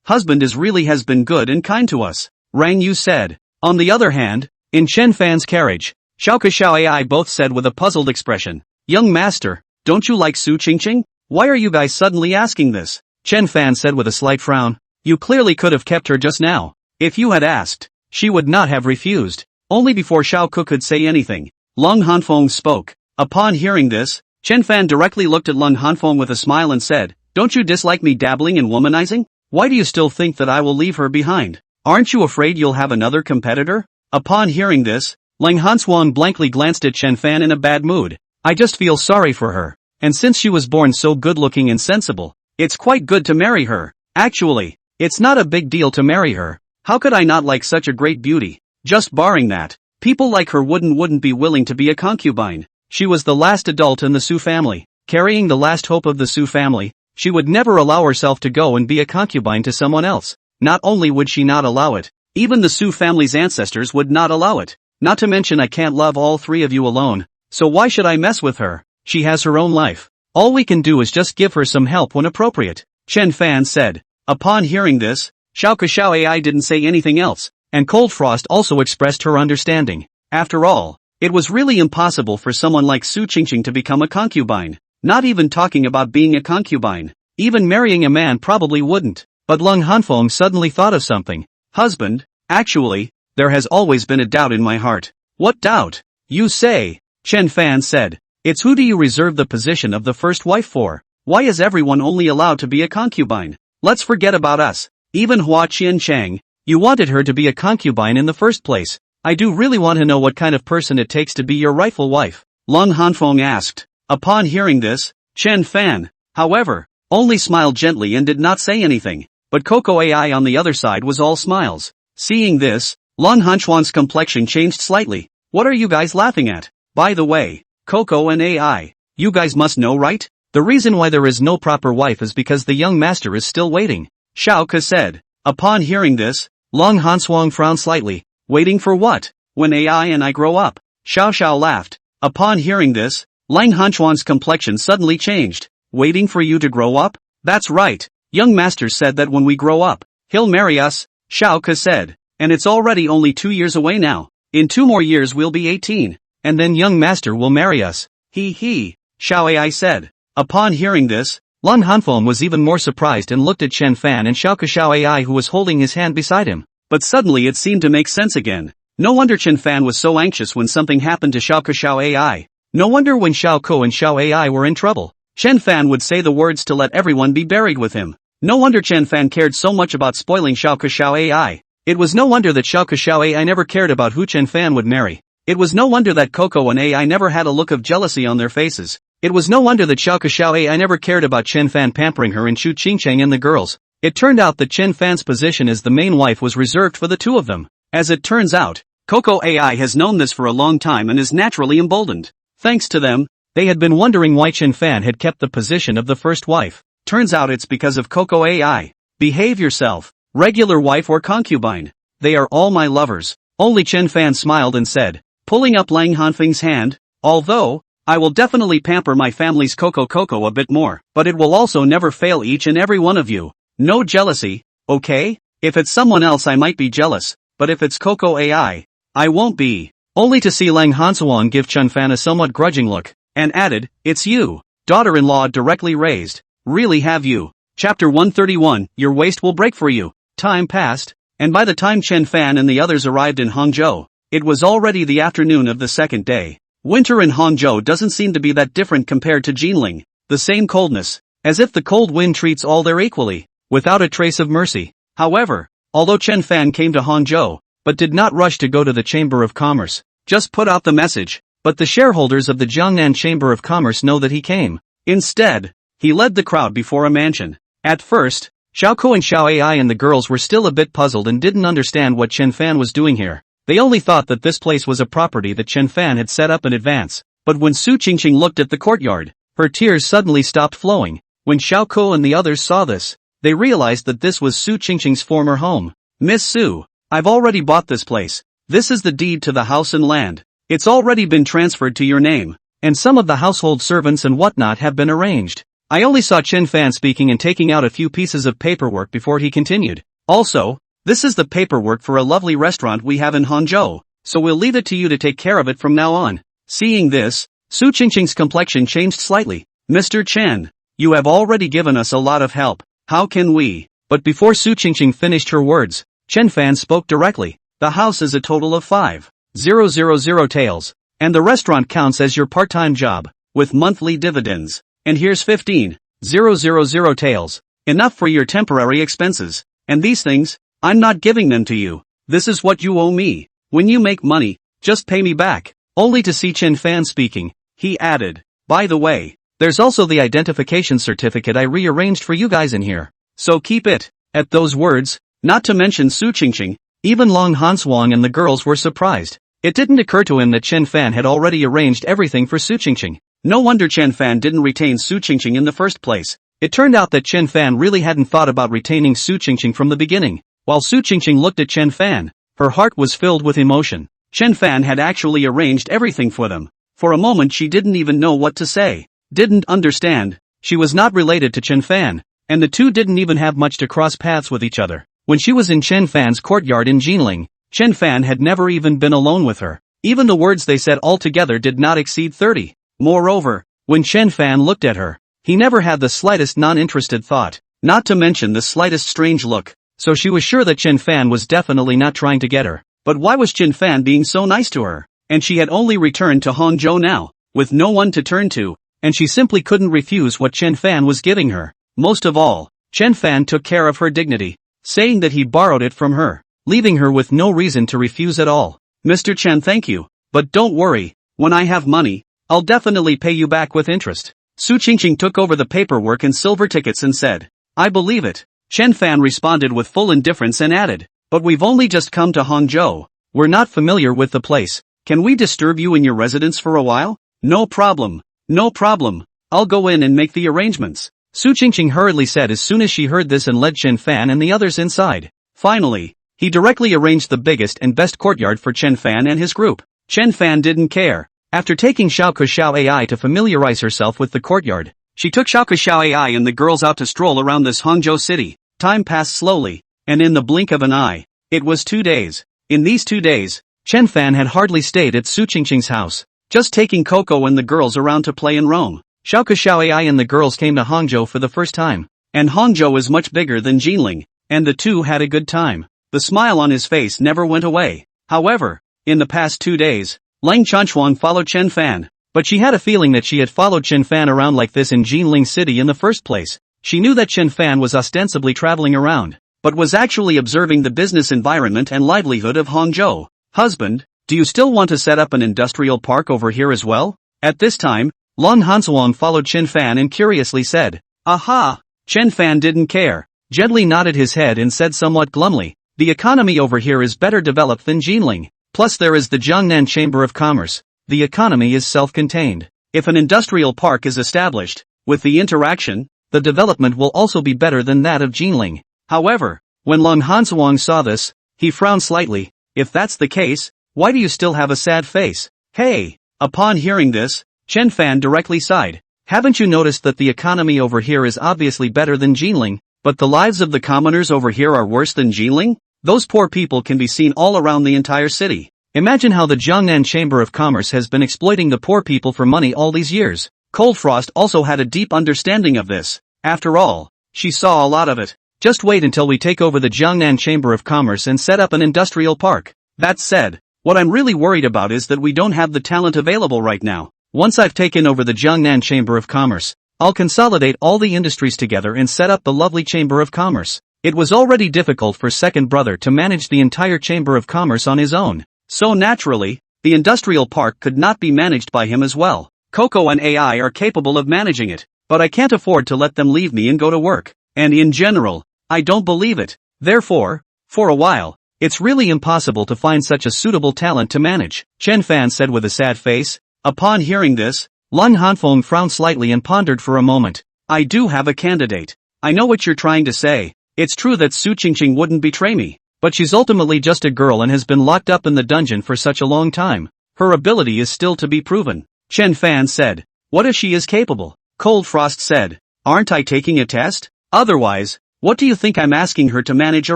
[SPEAKER 1] Husband has been good and kind to us," Rang Yu said. On the other hand, in Chen Fan's carriage, Xiao Xiao AI both said with a puzzled expression, "Young master, don't you like Su Qingqing? Why are you guys suddenly asking this?" Chen Fan said with a slight frown. "You clearly could have kept her just now. If you had asked, she would not have refused." Only before Xiao Ku could say anything, Lung Hanfeng spoke. Upon hearing this, Chen Fan directly looked at Lung Hanfeng with a smile and said, "Don't you dislike me dabbling in womanizing? Why do you still think that I will leave her behind? Aren't you afraid you'll have another competitor?" Upon hearing this, Lung Hanshuang blankly glanced at Chen Fan in a bad mood. "I just feel sorry for her. And since she was born so good-looking and sensible, it's quite good to marry her. Actually, it's not a big deal to marry her. How could I not like such a great beauty? Just barring that, people like her wouldn't be willing to be a concubine. She was the last adult in the Su family, carrying the last hope of the Su family. She would never allow herself to go and be a concubine to someone else. Not only would she not allow it, even the Su family's ancestors would not allow it. Not to mention I can't love all three of you alone, so why should I mess with her? She has her own life. All we can do is just give her some help when appropriate," Chen Fan said. Upon hearing this, Xiao Xiao AI didn't say anything else, and Cold Frost also expressed her understanding. After all, it was really impossible for someone like Su Qingqing to become a concubine. Not even talking about being a concubine. Even marrying a man probably wouldn't. But Lung Hanfeng suddenly thought of something. "Husband, actually, there has always been a doubt in my heart." "What doubt? You say?" Chen Fan said. It's who do you reserve the position of the first wife for? Why is everyone only allowed to be a concubine? Let's forget about us. Even Hua Qian Chang, you wanted her to be a concubine in the first place. I do really want to know what kind of person it takes to be your rightful wife, Lung Hanfeng asked. Upon hearing this, Chen Fan, however, only smiled gently and did not say anything, but Coco AI on the other side was all smiles. Seeing this, Lung Hanchuan's complexion changed slightly. What are you guys laughing at? By the way, Coco and AI, you guys must know, right? The reason why there is no proper wife is because the young master is still waiting, Xiao Ke said. Upon hearing this, Lung Hansuang frowned slightly. Waiting for what? When AI and I grow up? Xiao Xiao laughed. Upon hearing this, Lang Hanchuan's complexion suddenly changed. Waiting for you to grow up? That's right. Young master said that when we grow up, he'll marry us, Xiao Ke said. And it's already only 2 years away now. In 2 more years we'll be 18. And then young master will marry us. He, Xiao Ai said. Upon hearing this, Lun Hanfeng was even more surprised and looked at Chen Fan and Xiao Ke Xiao Ai who was holding his hand beside him. But suddenly it seemed to make sense again. No wonder Chen Fan was so anxious when something happened to Xiao Ke Xiao Ai. No wonder when Xiao Ko and Xiao Ai were in trouble, Chen Fan would say the words to let everyone be buried with him. No wonder Chen Fan cared so much about spoiling Xiao Ke Xiao Ai. It was no wonder that Xiao Ke Xiao Ai never cared about who Chen Fan would marry. It was no wonder that Coco and AI never had a look of jealousy on their faces. It was no wonder that Xiao Ke Xiao Ai never cared about Chen Fan pampering her and Chu Qingcheng and the girls. It turned out that Chen Fan's position as the main wife was reserved for the two of them. As it turns out, Coco AI has known this for a long time and is naturally emboldened. Thanks to them, they had been wondering why Chen Fan had kept the position of the first wife. Turns out it's because of Coco AI. Behave yourself, regular wife or concubine. They are all my lovers. Only Chen Fan smiled and said, pulling up Lang Hanfeng's hand, although, I will definitely pamper my family's Coco a bit more, but it will also never fail each and every one of you. No jealousy, okay? If it's someone else I might be jealous, but if it's Coco AI, I won't be. Only to see Lang Hansuang give Chen Fan a somewhat grudging look, and added, it's you, daughter-in-law directly raised. Really have you. Chapter 131, your waist will break for you. Time passed, and by the time Chen Fan and the others arrived in Hangzhou, it was already the afternoon of the second day. Winter in Hangzhou doesn't seem to be that different compared to Jinling. The same coldness, as if the cold wind treats all there equally, without a trace of mercy. However, although Chen Fan came to Hangzhou, but did not rush to go to the Chamber of Commerce, just put out the message, but the shareholders of the Jiangnan Chamber of Commerce know that he came. Instead, he led the crowd before a mansion. At first, Xiao Ko and Xiao Ai and the girls were still a bit puzzled and didn't understand what Chen Fan was doing here. They only thought that this place was a property that Chen Fan had set up in advance. But when Su Qingqing looked at the courtyard, her tears suddenly stopped flowing. When Xiao Ko and the others saw this, they realized that this was Su Qingqing's former home. Miss Su, I've already bought this place. This is the deed to the house and land. It's already been transferred to your name, and some of the household servants and whatnot have been arranged. I only saw Chen Fan speaking and taking out a few pieces of paperwork before he continued. Also, this is the paperwork for a lovely restaurant we have in Hangzhou, so we'll leave it to you to take care of it from now on. Seeing this, Su Qingqing's complexion changed slightly. Mr. Chen, you have already given us a lot of help. How can we? But before Su Qingqing finished her words, Chen Fan spoke directly. The house is a total of 5,000 taels, and the restaurant counts as your part-time job, with monthly dividends. And here's 15,000 taels, enough for your temporary expenses. And these things, I'm not giving them to you. This is what you owe me. When you make money, just pay me back. Only to see Chen Fan speaking, he added, by the way, there's also the identification certificate I rearranged for you guys in here. So keep it. At those words, not to mention Su Qingqing, even Long Hanswang and the girls were surprised. It didn't occur to him that Chen Fan had already arranged everything for Su Qingqing. No wonder Chen Fan didn't retain Su Qingqing in the first place. It turned out that Chen Fan really hadn't thought about retaining Su Qingqing from the beginning. While Su Qingqing looked at Chen Fan, her heart was filled with emotion. Chen Fan had actually arranged everything for them. For a moment she didn't even know what to say. Didn't understand. She was not related to Chen Fan, and the two didn't even have much to cross paths with each other. When she was in Chen Fan's courtyard in Jinling, Chen Fan had never even been alone with her. Even the words they said altogether did not exceed 30. Moreover, when Chen Fan looked at her, he never had the slightest non-interested thought, not to mention the slightest strange look. So she was sure that Chen Fan was definitely not trying to get her. But why was Chen Fan being so nice to her? And she had only returned to Hangzhou now. with no one to turn to, and she simply couldn't refuse what Chen Fan was giving her. Most of all, Chen Fan took care of her dignity, saying that he borrowed it from her, leaving her with no reason to refuse at all. Mr. Chen, thank you, but don't worry, when I have money, I'll definitely pay you back with interest. Su Qingqing took over the paperwork and silver tickets and said, I believe it. Chen Fan responded with full indifference and added, but we've only just come to Hangzhou. We're not familiar with the place. Can we disturb you in your residence for a while? No problem. No problem. I'll go in and make the arrangements. Su Qingqing hurriedly said as soon as she heard this and led Chen Fan and the others inside. Finally, he directly arranged the biggest and best courtyard for Chen Fan and his group. Chen Fan didn't care. After taking Xiao Xiao AI to familiarize herself with the courtyard, she took Xiao Xiao AI and the girls out to stroll around this Hangzhou city. Time passed slowly, and in the blink of an eye, it was 2 days. In these 2 days, Chen Fan had hardly stayed at Su Qingqing's house, just taking Coco and the girls around to play and roam. Xiao Xiao AI and the girls came to Hangzhou for the first time, and Hangzhou is much bigger than Jinling, and the two had a good time. The smile on his face never went away. However, in the past 2 days, Lang Chanchuan followed Chen Fan, but she had a feeling that she had followed Chen Fan around like this in Jinling City in the first place. She knew that Chen Fan was ostensibly traveling around, but was actually observing the business environment and livelihood of Hangzhou. Husband, do you still want to set up an industrial park over here as well? At this time, Long Hansuang followed Chen Fan and curiously said, Aha! Chen Fan didn't care, gently nodded his head and said somewhat glumly, the economy over here is better developed than Jinling. Plus there is the Jiangnan Chamber of Commerce. The economy is self-contained. If an industrial park is established, with the interaction, the development will also be better than that of Jinling. However, when Long Hansuang saw this, he frowned slightly. If that's the case, why do you still have a sad face? Hey! Upon hearing this, Chen Fan directly sighed. Haven't you noticed that the economy over here is obviously better than Jinling, but the lives of the commoners over here are worse than Jinling? Those poor people can be seen all around the entire city. Imagine how the Jiangnan Chamber of Commerce has been exploiting the poor people for money all these years. Cold Frost also had a deep understanding of this. After all, she saw a lot of it. Just wait until we take over the Jiangnan Chamber of Commerce and set up an industrial park. That said, what I'm really worried about is that we don't have the talent available right now. Once I've taken over the Jiangnan Chamber of Commerce, I'll consolidate all the industries together and set up the lovely Chamber of Commerce. It was already difficult for second brother to manage the entire Chamber of Commerce on his own. So naturally, the industrial park could not be managed by him as well. Coco and AI are capable of managing it, but I can't afford to let them leave me and go to work. And in general, I don't believe it. Therefore, for a while, it's really impossible to find such a suitable talent to manage, Chen Fan said with a sad face. Upon hearing this, Lung Hanfeng frowned slightly and pondered for a moment. I do have a candidate. I know what you're trying to say. It's true that Su Qingqing wouldn't betray me, but she's ultimately just a girl and has been locked up in the dungeon for such a long time. Her ability is still to be proven. Chen Fan said. What if she is capable? Cold Frost said. Aren't I taking a test? Otherwise, what do you think I'm asking her to manage a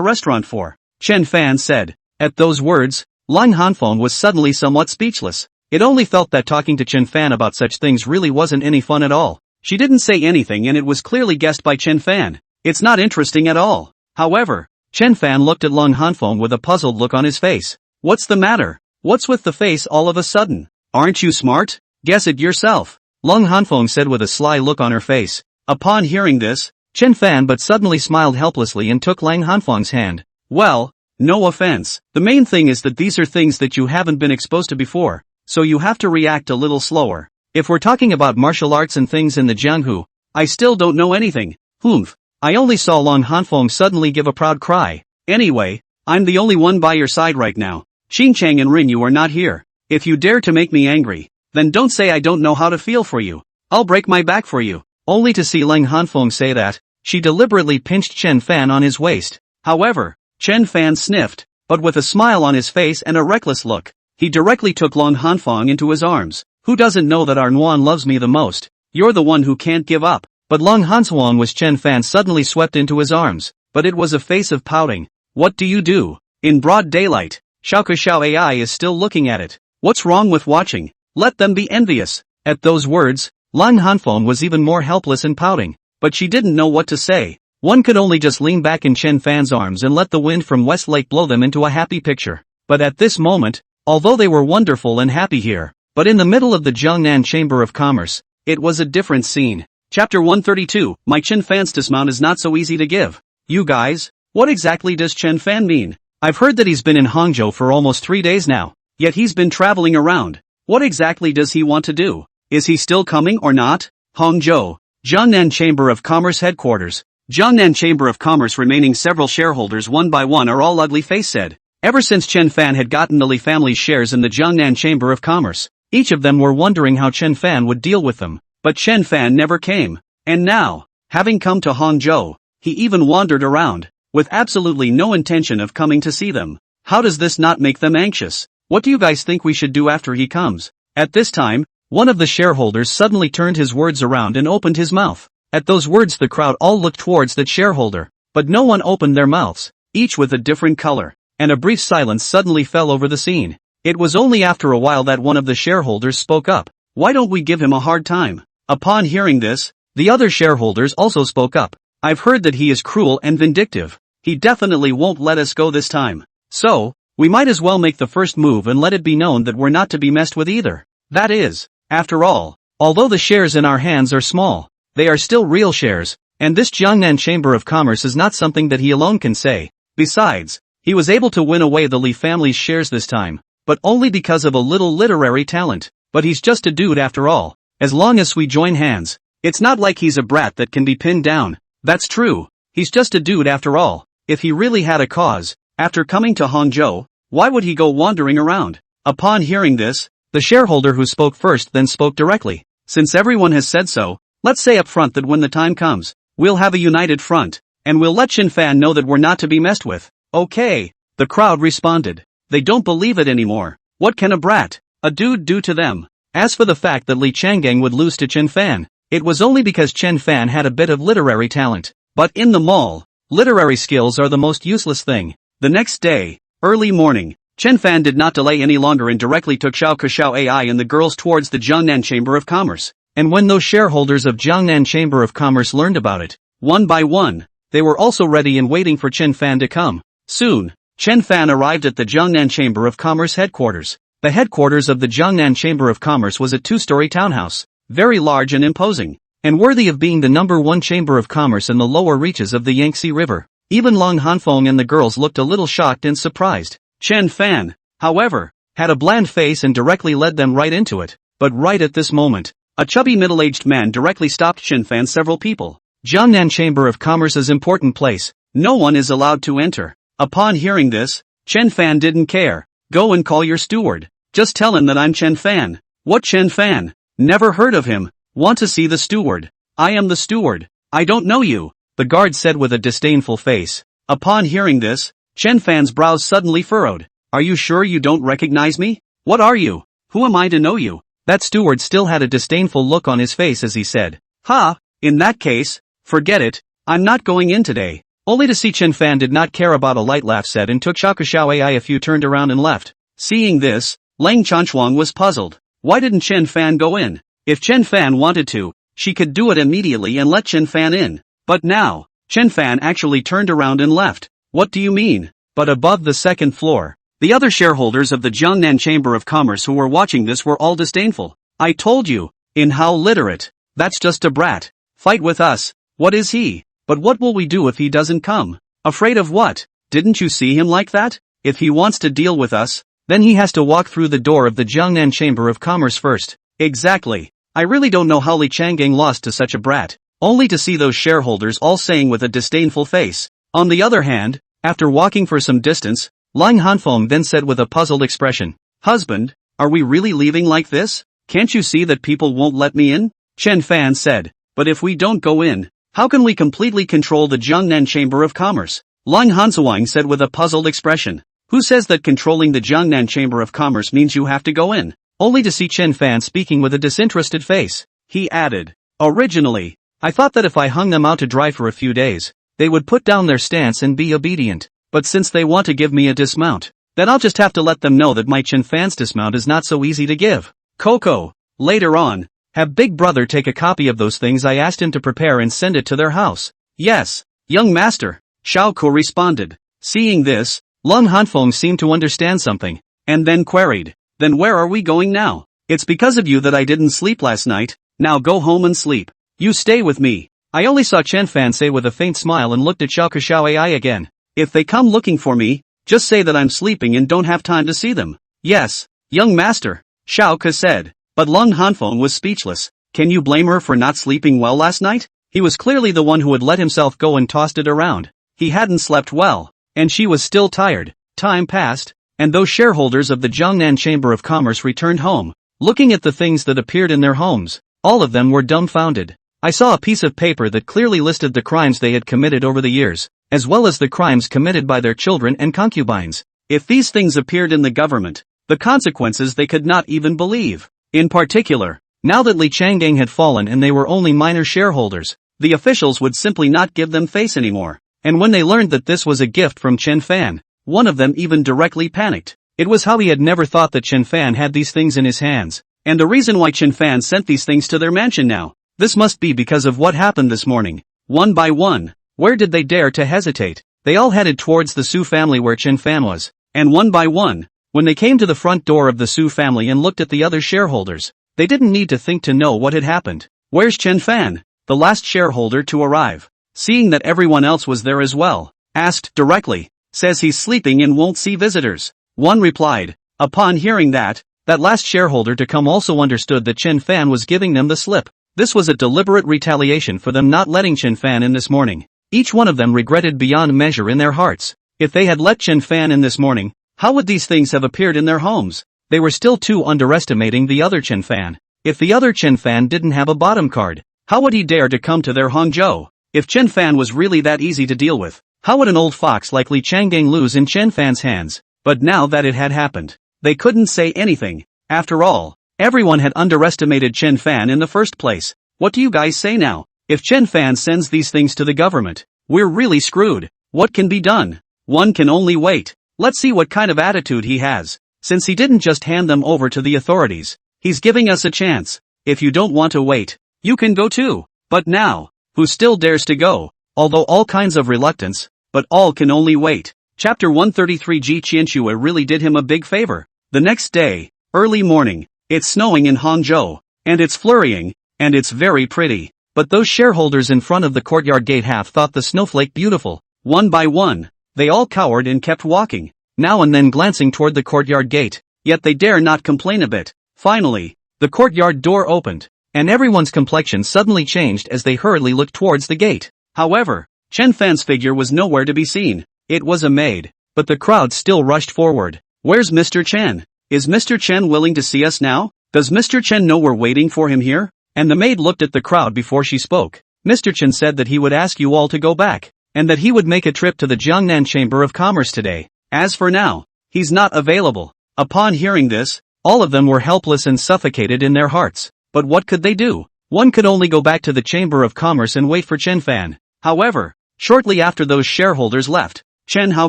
[SPEAKER 1] restaurant for? Chen Fan said. At those words, Lang Hanfeng was suddenly somewhat speechless. It only felt that talking to Chen Fan about such things really wasn't any fun at all. She didn't say anything and it was clearly guessed by Chen Fan. It's not interesting at all. However, Chen Fan looked at Long Hanfeng with a puzzled look on his face. What's the matter? What's with the face all of a sudden? Aren't you smart? Guess it yourself. Long Hanfeng said with a sly look on her face. Upon hearing this, Chen Fan but suddenly smiled helplessly and took Lang Hanfeng's hand. Well, no offense. The main thing is that these are things that you haven't been exposed to before, so you have to react a little slower. If we're talking about martial arts and things in the Jianghu, I still don't know anything. Humph. I only saw Long Hanfeng suddenly give a proud cry. Anyway, I'm the only one by your side right now. Xinqiang and Rinyu are not here. If you dare to make me angry, then don't say I don't know how to feel for you. I'll break my back for you. Only to see Lang Hanfeng say that, she deliberately pinched Chen Fan on his waist. However, Chen Fan sniffed, but with a smile on his face and a reckless look, he directly took Long Hanfeng into his arms. Who doesn't know that Arnuan loves me the most? You're the one who can't give up. But Long Hansuang was Chen Fan suddenly swept into his arms, but it was a face of pouting. What do you do? In broad daylight, Xiao AI is still looking at it. What's wrong with watching? Let them be envious. At those words, Lang Hanfeng was even more helpless and pouting, but she didn't know what to say. One could only just lean back in Chen Fan's arms and let the wind from West Lake blow them into a happy picture. But at this moment, although they were wonderful and happy here, But in the middle of the Jiangnan Chamber of Commerce, it was a different scene. Chapter 132, My Chen Fan's dismount is not so easy to give. You guys, what exactly does Chen Fan mean? I've heard that he's been in Hangzhou for almost 3 days now, yet he's been traveling around. What exactly does he want to do? Is he still coming or not? Hangzhou, Jiangnan Chamber of Commerce Headquarters. Jiangnan Chamber of Commerce remaining several shareholders one by one are all ugly face said. Ever since Chen Fan had gotten the Li family's shares in the Jiangnan Chamber of Commerce, each of them were wondering how Chen Fan would deal with them, but Chen Fan never came. And now, having come to Hangzhou, he even wandered around, with absolutely no intention of coming to see them. How does this not make them anxious? What do you guys think we should do after he comes? At this time, one of the shareholders suddenly turned his words around and opened his mouth. At those words the crowd all looked towards that shareholder, but no one opened their mouths, each with a different color, and a brief silence suddenly fell over the scene. It was only after a while that one of the shareholders spoke up. Why don't we give him a hard time? Upon hearing this, the other shareholders also spoke up. I've heard that he is cruel and vindictive. He definitely won't let us go this time. So, we might as well make the first move and let it be known that we're not to be messed with either. That is, after all, although the shares in our hands are small, they are still real shares, and this Jiangnan Chamber of Commerce is not something that he alone can say. Besides, he was able to win away the Li family's shares this time, but only because of a little literary talent. But he's just a dude after all. As long as we join hands, it's not like he's a brat that can be pinned down. That's true, he's just a dude after all. If he really had a cause, after coming to Hangzhou, why would he go wandering around? Upon hearing this, the shareholder who spoke first then spoke directly. Since everyone has said so, let's say up front that when the time comes, we'll have a united front, and we'll let Chen Fan know that we're not to be messed with. Okay, the crowd responded. They don't believe it anymore. What can a dude do to them? As for the fact that Li Changgang would lose to Chen Fan, it was only because Chen Fan had a bit of literary talent. But in the mall, literary skills are the most useless thing. The next day, early morning, Chen Fan did not delay any longer and directly took Xiao Kexiao AI and the girls towards the Jiangnan Chamber of Commerce. And when those shareholders of Jiangnan Chamber of Commerce learned about it, one by one, they were also ready and waiting for Chen Fan to come. Soon, Chen Fan arrived at the Jiangnan Chamber of Commerce headquarters. The headquarters of the Jiangnan Chamber of Commerce was a 2-story townhouse, very large and imposing, and worthy of being the #1 chamber of commerce in the lower reaches of the Yangtze River. Even Long Hanfeng and the girls looked a little shocked and surprised. Chen Fan, however, had a bland face and directly led them right into it. But right at this moment, a chubby middle-aged man directly stopped Chen Fan. Several people. Jiangnan Chamber of Commerce's important place. No one is allowed to enter. Upon hearing this, Chen Fan didn't care. Go and call your steward. Just tell him that I'm Chen Fan. What Chen Fan? Never heard of him. Want to see the steward? I am the steward. I don't know you, the guard said with a disdainful face. Upon hearing this, Chen Fan's brows suddenly furrowed. Are you sure you don't recognize me? What are you? Who am I to know you? That steward still had a disdainful look on his face as he said, Ha, in that case, forget it, I'm not going in today. Only to see Chen Fan did not care about a light laugh said and took Xiao Kexiao AI a few turned around and left. Seeing this, Lang Chanchuang was puzzled. Why didn't Chen Fan go in? If Chen Fan wanted to, she could do it immediately and let Chen Fan in. But now, Chen Fan actually turned around and left. What do you mean? But above the second floor, the other shareholders of the Jiangnan Chamber of Commerce who were watching this were all disdainful. I told you, in how literate. That's just a brat. Fight with us. What is he? But what will we do if he doesn't come? Afraid of what? Didn't you see him like that? If he wants to deal with us, then he has to walk through the door of the Jiangnan Chamber of Commerce first. Exactly. I really don't know how Li Changgang lost to such a brat. Only to see those shareholders all saying with a disdainful face. On the other hand, after walking for some distance, Lang Hanfeng then said with a puzzled expression, Husband, are we really leaving like this? Can't you see that people won't let me in? Chen Fan said, but if we don't go in, how can we completely control the Jiangnan Chamber of Commerce? Lang Hansuang said with a puzzled expression. Who says that controlling the Jiangnan Chamber of Commerce means you have to go in? Only to see Chen Fan speaking with a disinterested face. He added, Originally, I thought that if I hung them out to dry for a few days, they would put down their stance and be obedient. But since they want to give me a dismount, then I'll just have to let them know that my Chen Fan's dismount is not so easy to give. Coco, later on, have Big Brother take a copy of those things I asked him to prepare and send it to their house. Yes, young master, Xiao Ko responded. Seeing this, Lung Hanfeng seemed to understand something, and then queried, Then where are we going now? It's because of you that I didn't sleep last night. Now go home and sleep. You stay with me. I only saw Chen Fan say with a faint smile and looked at Xiao Kashao AI again. If they come looking for me, just say that I'm sleeping and don't have time to see them. Yes, young master, Xiao Ke said. But Lung Hanfeng was speechless. Can you blame her for not sleeping well last night? He was clearly the one who had let himself go and tossed it around. He hadn't slept well, and she was still tired. Time passed, and those shareholders of the Jiangnan Chamber of Commerce returned home. Looking at the things that appeared in their homes, all of them were dumbfounded. I saw a piece of paper that clearly listed the crimes they had committed over the years, as well as the crimes committed by their children and concubines. If these things appeared in the government, the consequences they could not even believe. In particular, now that Li Changgang had fallen and they were only minor shareholders, the officials would simply not give them face anymore. And when they learned that this was a gift from Chen Fan, one of them even directly panicked. It was how he had never thought that Chen Fan had these things in his hands, and the reason why Chen Fan sent these things to their mansion now. This must be because of what happened this morning. One by one, where did they dare to hesitate? They all headed towards the Su family where Chen Fan was, and one by one, when they came to the front door of the Su family and looked at the other shareholders, they didn't need to think to know what had happened. Where's Chen Fan? The last shareholder to arrive, seeing that everyone else was there as well, asked directly, says he's sleeping and won't see visitors. One replied. Upon hearing that last shareholder to come also understood that Chen Fan was giving them the slip. This was a deliberate retaliation for them not letting Chen Fan in this morning. Each one of them regretted beyond measure in their hearts. If they had let Chen Fan in this morning, how would these things have appeared in their homes? They were still too underestimating the other Chen Fan. If the other Chen Fan didn't have a bottom card, how would he dare to come to their Hangzhou? If Chen Fan was really that easy to deal with, how would an old fox like Li Changgang lose in Chen Fan's hands? But now that it had happened, they couldn't say anything. After all, everyone had underestimated Chen Fan in the first place. What do you guys say now? If Chen Fan sends these things to the government, we're really screwed. What can be done? One can only wait. Let's see what kind of attitude he has. Since he didn't just hand them over to the authorities, he's giving us a chance. If you don't want to wait, you can go too. But now, who still dares to go? Although all kinds of reluctance, but all can only wait. Chapter 133. Ji Qianxue really did him a big favor. The next day, early morning, it's snowing in Hangzhou, and it's flurrying, and it's very pretty. But those shareholders in front of the courtyard gate half thought the snowflake beautiful. One by one, they all cowered and kept walking, now and then glancing toward the courtyard gate, yet they dare not complain a bit. Finally, the courtyard door opened, and everyone's complexion suddenly changed as they hurriedly looked towards the gate. However, Chen Fan's figure was nowhere to be seen. It was a maid, but the crowd still rushed forward. Where's Mr. Chen? Is Mr. Chen willing to see us now? Does Mr. Chen know we're waiting for him here? And the maid looked at the crowd before she spoke. Mr. Chen said that he would ask you all to go back, and that he would make a trip to the Jiangnan Chamber of Commerce today. As for now, he's not available. Upon hearing this, all of them were helpless and suffocated in their hearts. But what could they do? One could only go back to the Chamber of Commerce and wait for Chen Fan. However, shortly after those shareholders left, Chen Hao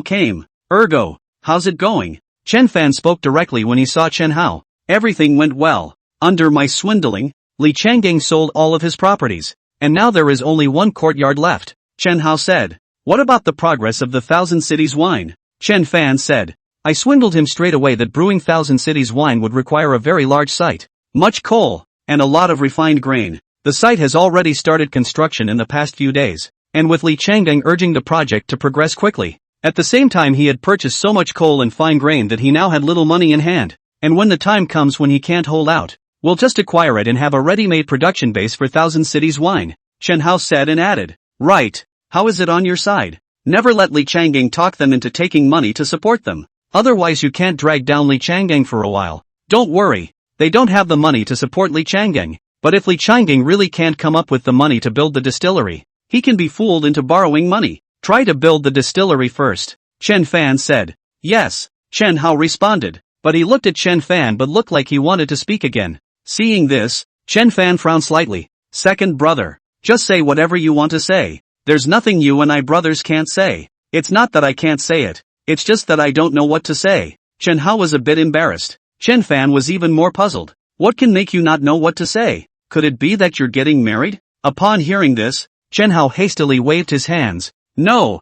[SPEAKER 1] came. Ergo, how's it going? Chen Fan spoke directly when he saw Chen Hao. Everything went well. Under my swindling, Li Changgang sold all of his properties, and now there is only one courtyard left. Chen Hao said. What about the progress of the Thousand Cities wine? Chen Fan said. I swindled him straight away that brewing Thousand Cities wine would require a very large site, much coal, and a lot of refined grain. The site has already started construction in the past few days, and with Li Changgang urging the project to progress quickly. At the same time he had purchased so much coal and fine grain that he now had little money in hand, and when the time comes when he can't hold out, we'll just acquire it and have a ready-made production base for Thousand Cities wine. Chen Hao said and added. Right. How is it on your side? Never let Li Changgang talk them into taking money to support them. Otherwise you can't drag down Li Changgang for a while. Don't worry. They don't have the money to support Li Changgang. But if Li Changgang really can't come up with the money to build the distillery, he can be fooled into borrowing money. Try to build the distillery first. Chen Fan said. Yes. Chen Hao responded. But he looked at Chen Fan but looked like he wanted to speak again. Seeing this, Chen Fan frowned slightly. Second brother. Just say whatever you want to say. There's nothing you and I brothers can't say. It's not that I can't say it. It's just that I don't know what to say. Chen Hao was a bit embarrassed. Chen Fan was even more puzzled. What can make you not know what to say? Could it be that you're getting married? Upon hearing this, Chen Hao hastily waved his hands. No.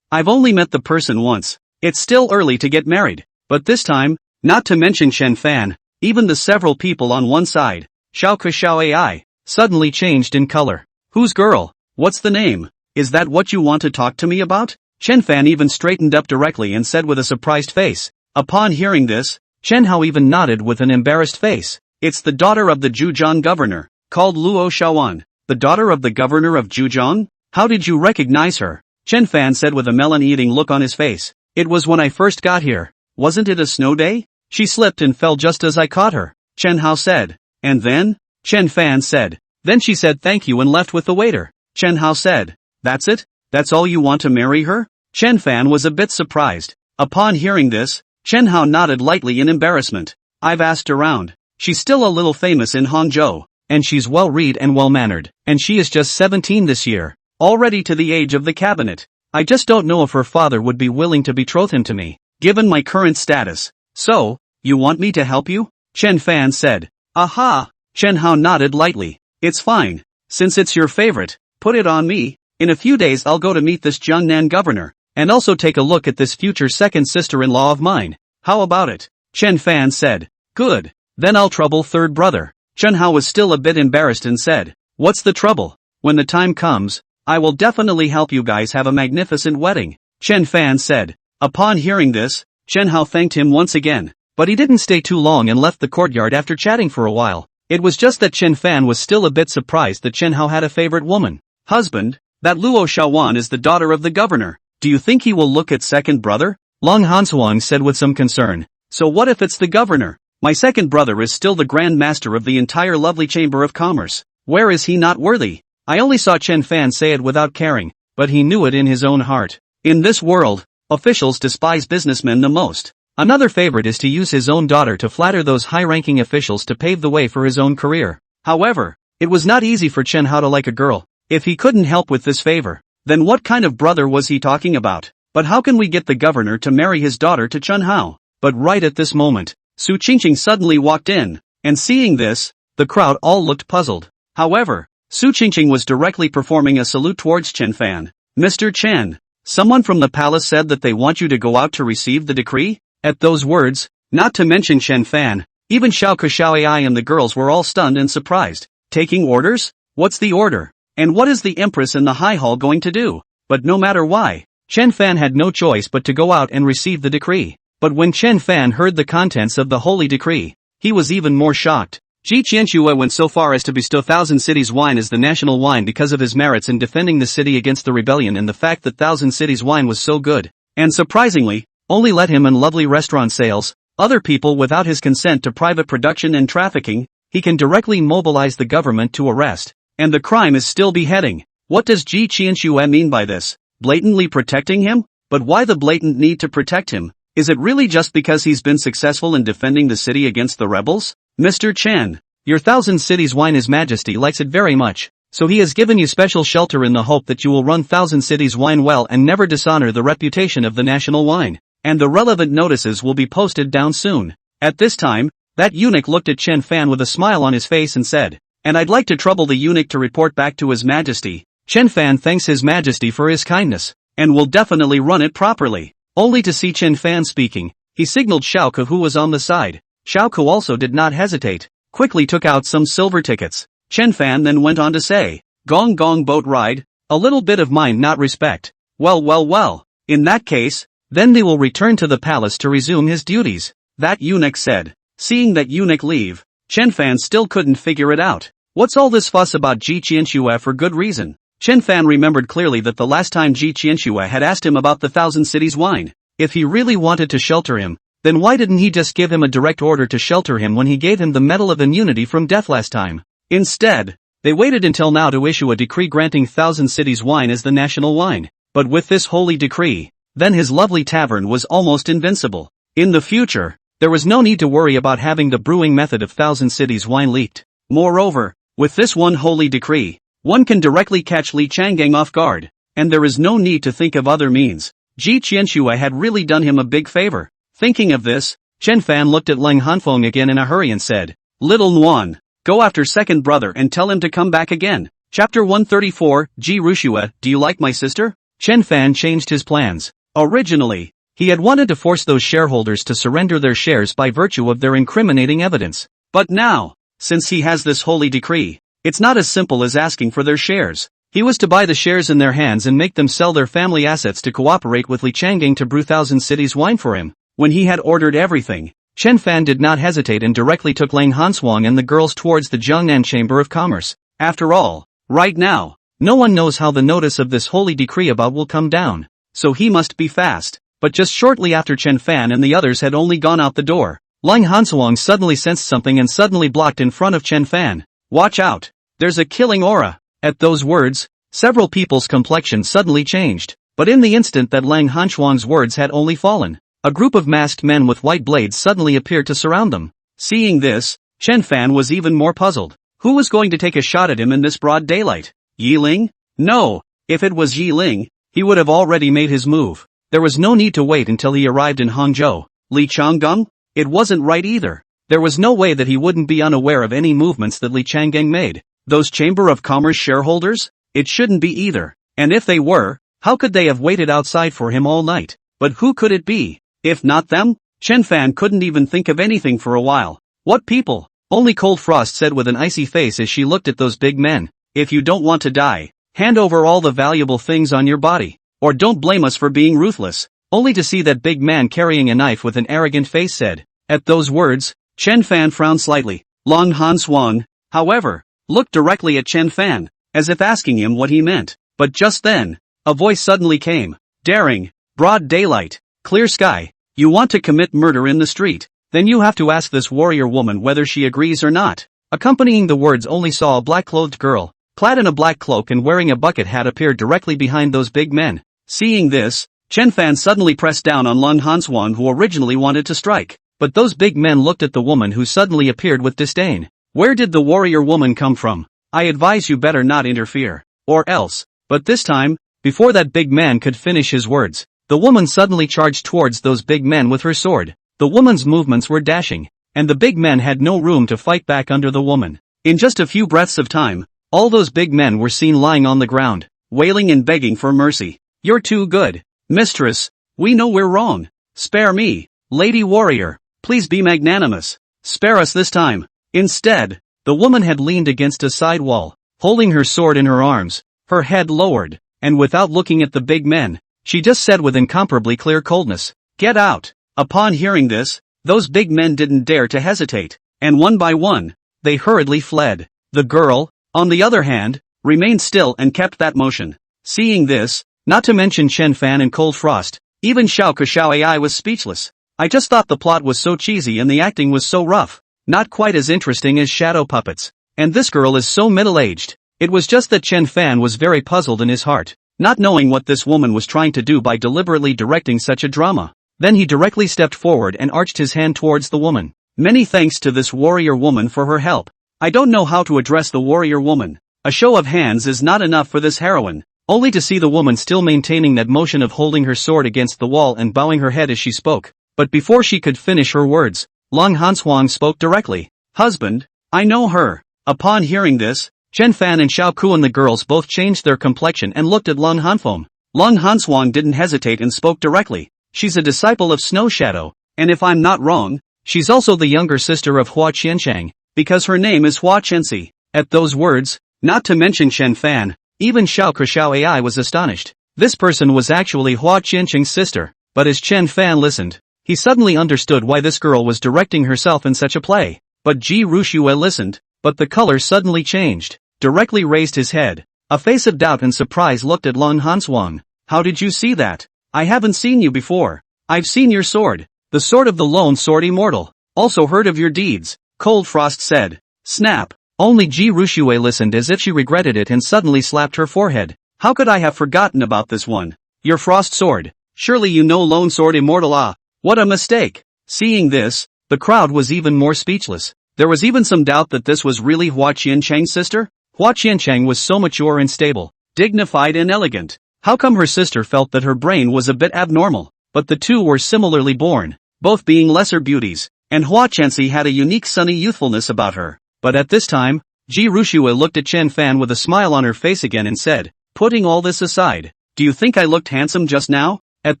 [SPEAKER 1] I've only met the person once. It's still early to get married. But this time, not to mention Chen Fan, Even the several people on one side, Xiao AI, suddenly changed in color. Whose girl? What's the name? Is that what you want to talk to me about? Chen Fan even straightened up directly and said with a surprised face. Upon hearing this, Chen Hao even nodded with an embarrassed face. It's the daughter of the Zhujiang governor, called Luo Shaoan. The daughter of the governor of Zhujiang? How did you recognize her? Chen Fan said with a melon-eating look on his face. It was when I first got here. Wasn't it a snow day? She slipped and fell just as I caught her, Chen Hao said. And then? Chen Fan said. Then she said thank you and left with the waiter. Chen Hao said. That's it? That's all you want to marry her? Chen Fan was a bit surprised. Upon hearing this, Chen Hao nodded lightly in embarrassment. I've asked around. She's still a little famous in Hangzhou, and she's well-read and well-mannered, and she is just 17 this year, already to the age of the cabinet. I just don't know if her father would be willing to betroth him to me, given my current status. So, you want me to help you? Chen Fan said. Aha! Chen Hao nodded lightly. It's fine. Since it's your favorite, put it on me. In a few days I'll go to meet this Jiangnan governor, and also take a look at this future second sister-in-law of mine. How about it? Chen Fan said. Good. Then I'll trouble third brother. Chen Hao was still a bit embarrassed and said. What's the trouble? When the time comes, I will definitely help you guys have a magnificent wedding. Chen Fan said. Upon hearing this, Chen Hao thanked him once again, but he didn't stay too long and left the courtyard after chatting for a while. It was just that Chen Fan was still a bit surprised that Chen Hao had a favorite woman. Husband, that Luo Shaoan is the daughter of the governor. Do you think he will look at second brother? Long Hansuang said with some concern. So what if it's the governor? My second brother is still the Grand Master of the entire lovely Chamber of Commerce. Where is he not worthy? I only saw Chen Fan say it without caring, but he knew it in his own heart. In this world, officials despise businessmen the most. Another favorite is to use his own daughter to flatter those high-ranking officials to pave the way for his own career. However, it was not easy for Chen Hao to like a girl. If he couldn't help with this favor, then what kind of brother was he talking about? But how can we get the governor to marry his daughter to Chen Hao? But right at this moment, Su Qingqing suddenly walked in, and seeing this, the crowd all looked puzzled. However, Su Qingqing was directly performing a salute towards Chen Fan. Mr. Chen, someone from the palace said that they want you to go out to receive the decree? At those words, not to mention Chen Fan, even Xiao Ai and the girls were all stunned and surprised. Taking orders? What's the order? And what is the empress in the high hall going to do? But no matter why, Chen Fan had no choice but to go out and receive the decree. But when Chen Fan heard the contents of the holy decree, he was even more shocked. Ji Qianxue went so far as to bestow Thousand Cities wine as the national wine because of his merits in defending the city against the rebellion and the fact that Thousand Cities wine was so good. And surprisingly, only let him in lovely restaurant sales, other people without his consent to private production and trafficking, he can directly mobilize the government to arrest. And the crime is still beheading. What does Ji Qianxue mean by this? Blatantly protecting him? But why the blatant need to protect him? Is it really just because he's been successful in defending the city against the rebels? Mr. Chen, your Thousand Cities wine His Majesty likes it very much, so he has given you special shelter in the hope that you will run Thousand Cities wine well and never dishonor the reputation of the national wine. And the relevant notices will be posted down soon. At this time, that eunuch looked at Chen Fan with a smile on his face and said, and I'd like to trouble the eunuch to report back to His Majesty. Chen Fan thanks His Majesty for his kindness, and will definitely run it properly. Only to see Chen Fan speaking, he signaled Xiaoke who was on the side. Xiaoke also did not hesitate, quickly took out some silver tickets. Chen Fan then went on to say, Gong Gong boat ride, a little bit of mind not respect. Well, in that case, then they will return to the palace to resume his duties. That eunuch said. Seeing that eunuch leave, Chen Fan still couldn't figure it out. What's all this fuss about Ji Qianxue for good reason? Chen Fan remembered clearly that the last time Ji Qianxue had asked him about the Thousand Cities wine. If he really wanted to shelter him, then why didn't he just give him a direct order to shelter him when he gave him the Medal of Immunity from death last time? Instead, they waited until now to issue a decree granting Thousand Cities wine as the national wine. But with this holy decree, then his lovely tavern was almost invincible. In the future, there was no need to worry about having the brewing method of Thousand Cities wine leaked. Moreover, with this one holy decree, one can directly catch Li Changgang off guard, and there is no need to think of other means. Ji Qianxue had really done him a big favor. Thinking of this, Chen Fan looked at Leng Hanfeng again in a hurry and said, Little Nuan, go after second brother and tell him to come back again. Chapter 134, Ji Rushua, do you like my sister? Chen Fan changed his plans. Originally, He had wanted to force those shareholders to surrender their shares by virtue of their incriminating evidence. But now, since he has this holy decree, it's not as simple as asking for their shares. He was to buy the shares in their hands and make them sell their family assets to cooperate with Li Changang to brew Thousand Cities wine for him. When he had ordered everything, Chen Fan did not hesitate and directly took Lang Hanswang and the girls towards the Jiangnan Chamber of Commerce. After all, right now, no one knows how the notice of this holy decree about will come down, so he must be fast. But just shortly after Chen Fan and the others had only gone out the door, Lang Hanswang suddenly sensed something and suddenly blocked in front of Chen Fan. Watch out! There's a killing aura! At those words, several people's complexions suddenly changed, but in the instant that Lang Hanswang's words had only fallen, a group of masked men with white blades suddenly appeared to surround them. Seeing this, Chen Fan was even more puzzled. Who was going to take a shot at him in this broad daylight? Yi Ling? No, if it was Yi Ling, he would have already made his move. There was no need to wait until he arrived in Hangzhou. Li Changang? It wasn't right either. There was no way that he wouldn't be unaware of any movements that Li Changang made. Those Chamber of Commerce shareholders? It shouldn't be either. And if they were, how could they have waited outside for him all night? But who could it be? If not them? Chen Fan couldn't even think of anything for a while. What people? Only Cold Frost said with an icy face as she looked at those big men. If you don't want to die, hand over all the valuable things on your body. Or don't blame us for being ruthless. Only to see that big man carrying a knife with an arrogant face said. At those words, Chen Fan frowned slightly. Lang Hanswang, however, looked directly at Chen Fan, as if asking him what he meant. But just then, a voice suddenly came. Daring, broad daylight, clear sky. You want to commit murder in the street? Then you have to ask this warrior woman whether she agrees or not. Accompanying the words only saw a black-clothed girl, clad in a black cloak and wearing a bucket hat appear directly behind those big men. Seeing this, Chen Fan suddenly pressed down on Lang Hanswang who originally wanted to strike. But those big men looked at the woman who suddenly appeared with disdain. Where did the warrior woman come from? I advise you better not interfere. Or else. But this time, before that big man could finish his words, the woman suddenly charged towards those big men with her sword. The woman's movements were dashing, and the big men had no room to fight back under the woman. In just a few breaths of time, all those big men were seen lying on the ground, wailing and begging for mercy. You're too good, mistress. We know we're wrong. Spare me, lady warrior. Please be magnanimous. Spare us this time. Instead, the woman had leaned against a side wall, holding her sword in her arms, her head lowered, and without looking at the big men, she just said with incomparably clear coldness, "Get out." Upon hearing this, those big men didn't dare to hesitate, and one by one, they hurriedly fled. The girl, on the other hand, remained still and kept that motion. Seeing this, not to mention Chen Fan and Cold Frost, even Xiao Kashao AI was speechless. I just thought the plot was so cheesy and the acting was so rough. Not quite as interesting as shadow puppets. And this girl is so middle-aged. It was just that Chen Fan was very puzzled in his heart, not knowing what this woman was trying to do by deliberately directing such a drama. Then he directly stepped forward and arched his hand towards the woman. Many thanks to this warrior woman for her help. I don't know how to address the warrior woman. A show of hands is not enough for this heroine. Only to see the woman still maintaining that motion of holding her sword against the wall and bowing her head as she spoke. But before she could finish her words, Lang Hanswang spoke directly. Husband, I know her. Upon hearing this, Chen Fan and Xiao Ku and the girls both changed their complexion and looked at Lang Hanfeng. Lang Hanswang didn't hesitate and spoke directly. She's a disciple of Snow Shadow, and if I'm not wrong, she's also the younger sister of Hua Qiansheng, because her name is Hua Qianxi. At those words, not to mention Chen Fan, even Xiao Kashao AI was astonished. This person was actually Hua Qiansheng's sister, but as Chen Fan listened, he suddenly understood why this girl was directing herself in such a play. But Ji Rushue listened, but the color suddenly changed, directly raised his head. A face of doubt and surprise looked at Lang Hanswang. How did you see that? I haven't seen you before. I've seen your sword, the sword of the lone sword immortal. Also heard of your deeds, Cold Frost said. Snap. Only Ji Rushue listened as if she regretted it and suddenly slapped her forehead. How could I have forgotten about this one? Your frost sword. Surely you know lone sword immortal. Ah, what a mistake. Seeing this, the crowd was even more speechless. There was even some doubt that this was really Hua Qiancheng's sister. Hua Qiancheng was so mature and stable, dignified and elegant. How come her sister felt that her brain was a bit abnormal? But the two were similarly born, both being lesser beauties, and Hua Qianxi had a unique sunny youthfulness about her. But at this time, Ji Rushue looked at Chen Fan with a smile on her face again and said, putting all this aside, do you think I looked handsome just now? At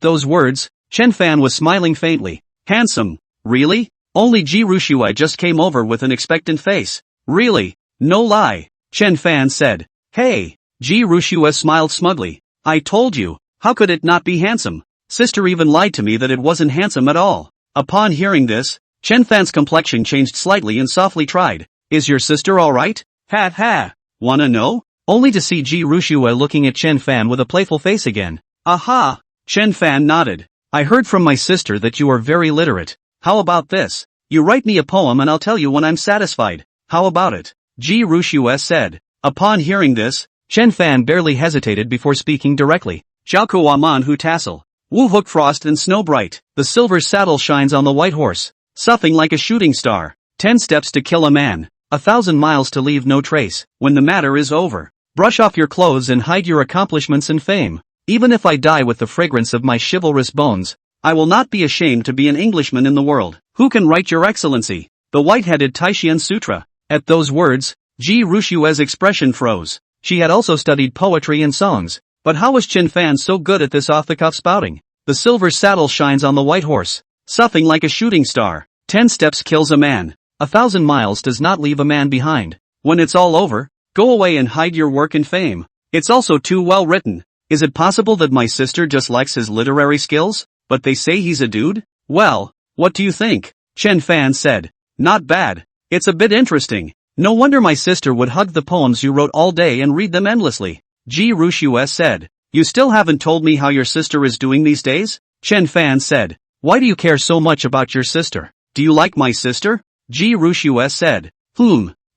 [SPEAKER 1] those words, Chen Fan was smiling faintly. Handsome. Really? Only Ji Rushui just came over with an expectant face. Really? No lie. Chen Fan said. Hey. Ji Rushui smiled smugly. I told you. How could it not be handsome? Sister even lied to me that it wasn't handsome at all. Upon hearing this, Chen Fan's complexion changed slightly and softly tried. Is your sister alright? Ha ha. Wanna know? Only to see Ji Rushui looking at Chen Fan with a playful face again. Aha! Chen Fan nodded. I heard from my sister that you are very literate. How about this? You write me a poem and I'll tell you when I'm satisfied. How about it? Ji Rushui said. Upon hearing this, Chen Fan barely hesitated before speaking directly. Jiaokuwa manhu tassel. Wu hook frost and snow bright. The silver saddle shines on the white horse. Soughing like a shooting star. 10 steps to kill a man. 1,000 miles to leave no trace. When the matter is over, brush off your clothes and hide your accomplishments and fame. Even if I die with the fragrance of my chivalrous bones, I will not be ashamed to be an Englishman in the world. Who can write your excellency? The white-headed Taishian Sutra. At those words, Ji Rushui's expression froze. She had also studied poetry and songs. But how was Chen Fan so good at this off-the-cuff spouting? The silver saddle shines on the white horse. Soughing like a shooting star. 10 steps kills a man. 1,000 miles does not leave a man behind. When it's all over, go away and hide your work and fame. It's also too well written. Is it possible that my sister just likes his literary skills? But they say he's a dude? Well, what do you think? Chen Fan said. Not bad. It's a bit interesting. No wonder my sister would hug the poems you wrote all day and read them endlessly. Ji Rushui said. You still haven't told me how your sister is doing these days? Chen Fan said. Why do you care so much about your sister? Do you like my sister? Ji Rushui said.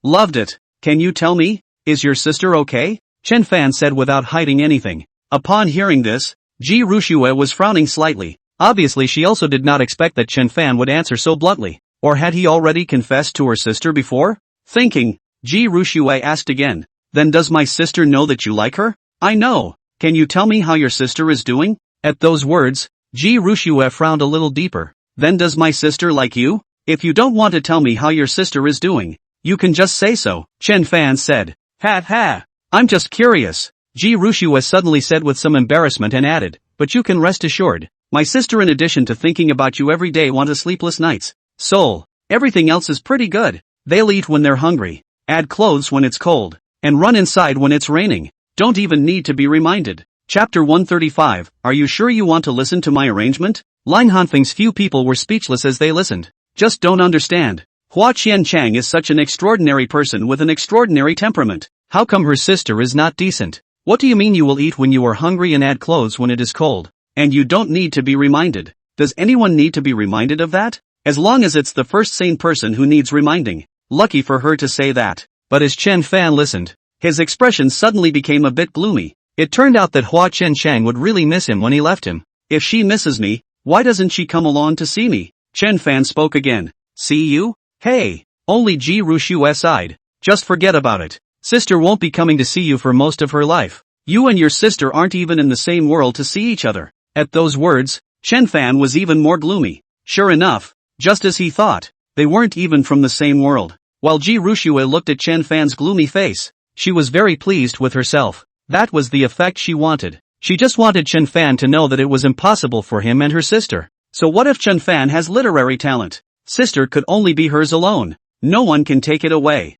[SPEAKER 1] Loved it. Can you tell me? Is your sister okay? Chen Fan said without hiding anything. Upon hearing this, Ji Rushui was frowning slightly. Obviously she also did not expect that Chen Fan would answer so bluntly. Or had he already confessed to her sister before? Thinking, Ji Rushui asked again. Then does my sister know that you like her? I know. Can you tell me how your sister is doing? At those words, Ji Rushui frowned a little deeper. Then does my sister like you? If you don't want to tell me how your sister is doing, you can just say so, Chen Fan said. Ha ha. I'm just curious. Ji Rushui suddenly said with some embarrassment and added, but you can rest assured, my sister in addition to thinking about you every day wants sleepless nights. Soul. Everything else is pretty good. They'll eat when they're hungry, add clothes when it's cold, and run inside when it's raining. Don't even need to be reminded. Chapter 135, Are you sure you want to listen to my arrangement? Line Hanfeng's few people were speechless as they listened. Just don't understand. Hua Qianchang is such an extraordinary person with an extraordinary temperament. How come her sister is not decent? What do you mean you will eat when you are hungry and add clothes when it is cold? And you don't need to be reminded. Does anyone need to be reminded of that? As long as it's the first sane person who needs reminding. Lucky for her to say that. But as Chen Fan listened, his expression suddenly became a bit gloomy. It turned out that Hua Qianchang would really miss him when he left him. If she misses me, why doesn't she come along to see me? Chen Fan spoke again. See you? Hey! Only Ji Rushui sighed. Just forget about it. Sister won't be coming to see you for most of her life. You and your sister aren't even in the same world to see each other. At those words, Chen Fan was even more gloomy. Sure enough, just as he thought, they weren't even from the same world. While Ji Rushui looked at Chen Fan's gloomy face, she was very pleased with herself. That was the effect she wanted. She just wanted Chen Fan to know that it was impossible for him and her sister. So what if Chen Fan has literary talent? Sister could only be hers alone. No one can take it away.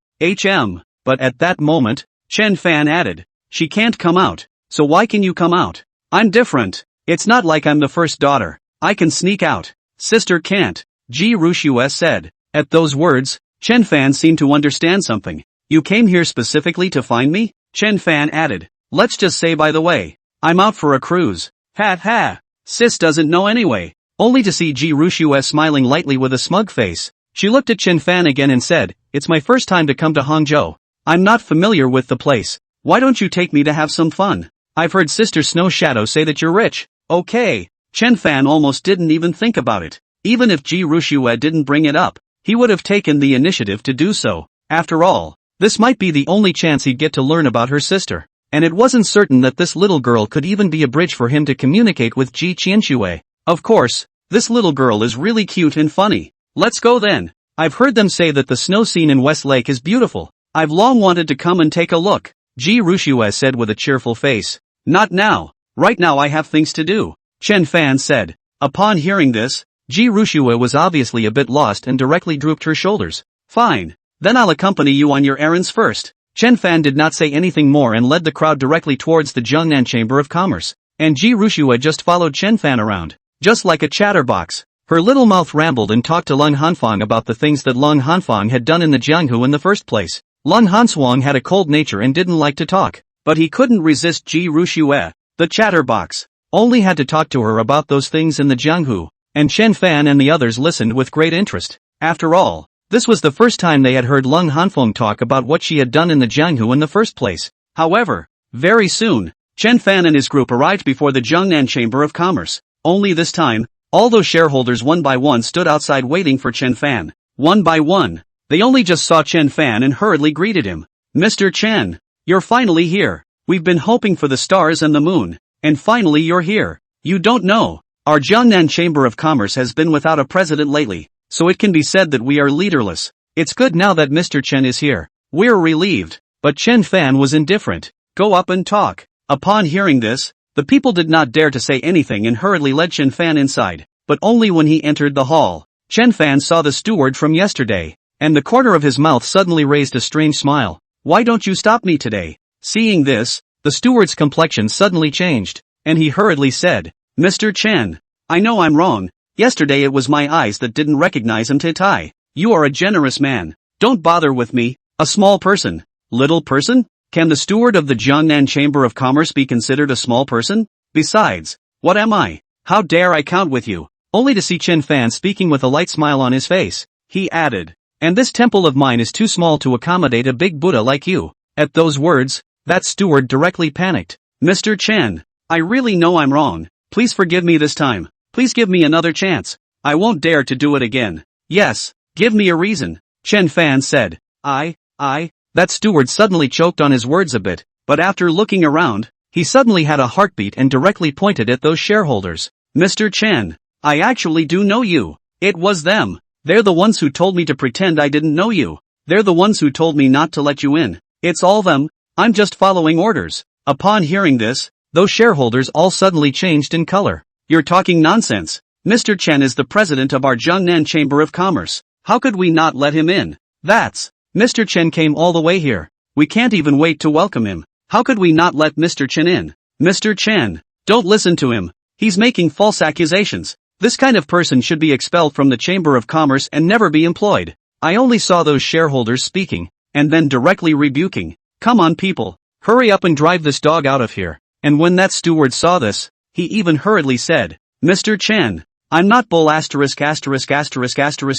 [SPEAKER 1] But at that moment, Chen Fan added, she can't come out. So why can you come out? I'm different. It's not like I'm the first daughter. I can sneak out. Sister can't. Ji Rushui said. At those words, Chen Fan seemed to understand something. You came here specifically to find me? Chen Fan added. Let's just say by the way, I'm out for a cruise. Ha ha. Sis doesn't know anyway. Only to see Ji Rushui smiling lightly with a smug face. She looked at Chen Fan again and said, it's my first time to come to Hangzhou. I'm not familiar with the place. Why don't you take me to have some fun? I've heard Sister Snow Shadow say that you're rich. Okay. Chen Fan almost didn't even think about it. Even if Ji Rushui didn't bring it up, he would have taken the initiative to do so. After all, this might be the only chance he'd get to learn about her sister. And it wasn't certain that this little girl could even be a bridge for him to communicate with Ji Qianxue. Of course, this little girl is really cute and funny. Let's go then. I've heard them say that the snow scene in West Lake is beautiful. I've long wanted to come and take a look, Ji Rushui said with a cheerful face. Not now. Right now I have things to do, Chen Fan said. Upon hearing this, Ji Rushua was obviously a bit lost and directly drooped her shoulders. Fine. Then I'll accompany you on your errands first. Chen Fan did not say anything more and led the crowd directly towards the Jiangnan Chamber of Commerce. And Ji Rushua just followed Chen Fan around, just like a chatterbox. Her little mouth rambled and talked to Lung Hanfang about the things that Lung Hanfang had done in the Jianghu in the first place. Lung Hanswang had a cold nature and didn't like to talk, but he couldn't resist Ji Rushua, the chatterbox. Only had to talk to her about those things in the Jianghu, and Chen Fan and the others listened with great interest. After all, this was the first time they had heard Lung Hanfeng talk about what she had done in the Jianghu in the first place. However, very soon, Chen Fan and his group arrived before the Jiangnan Chamber of Commerce. Only this time, all those shareholders one by one stood outside waiting for Chen Fan. One by one, they only just saw Chen Fan and hurriedly greeted him. Mr. Chen, you're finally here. We've been hoping for the stars and the moon, and finally you're here. You don't know, our Jiangnan Chamber of Commerce has been without a president lately, so it can be said that we are leaderless. It's good now that Mr. Chen is here. We're relieved. But Chen Fan was indifferent. Go up and talk. Upon hearing this, the people did not dare to say anything and hurriedly led Chen Fan inside, but only when he entered the hall. Chen Fan saw the steward from yesterday, and the corner of his mouth suddenly raised a strange smile. Why don't you stop me today? Seeing this, the steward's complexion suddenly changed, and he hurriedly said, Mr. Chen, I know I'm wrong. Yesterday it was my eyes that didn't recognize him Tai. You are a generous man. Don't bother with me, a small person. Little person? Can the steward of the Jiangnan Chamber of Commerce be considered a small person? Besides, what am I? How dare I count with you? Only to see Chen Fan speaking with a light smile on his face, he added, and this temple of mine is too small to accommodate a big Buddha like you. At those words, that steward directly panicked. Mr. Chen, I really know I'm wrong. Please forgive me this time. Please give me another chance. I won't dare to do it again. Yes, give me a reason, Chen Fan said. That steward suddenly choked on his words a bit, but after looking around, he suddenly had a heartbeat and directly pointed at those shareholders. Mr. Chen, I actually do know you. It was them. They're the ones who told me to pretend I didn't know you. They're the ones who told me not to let you in. It's all them. I'm just following orders. Upon hearing this, those shareholders all suddenly changed in color. You're talking nonsense. Mr. Chen is the president of our Jiangnan Chamber of Commerce. How could we not let him in? Mr. Chen came all the way here. We can't even wait to welcome him. How could we not let Mr. Chen in? Mr. Chen, don't listen to him. He's making false accusations. This kind of person should be expelled from the Chamber of Commerce and never be employed. I only saw those shareholders speaking, and then directly rebuking. Come on people, hurry up and drive this dog out of here. And when that steward saw this, he even hurriedly said, Mr. Chen, I'm not bull ********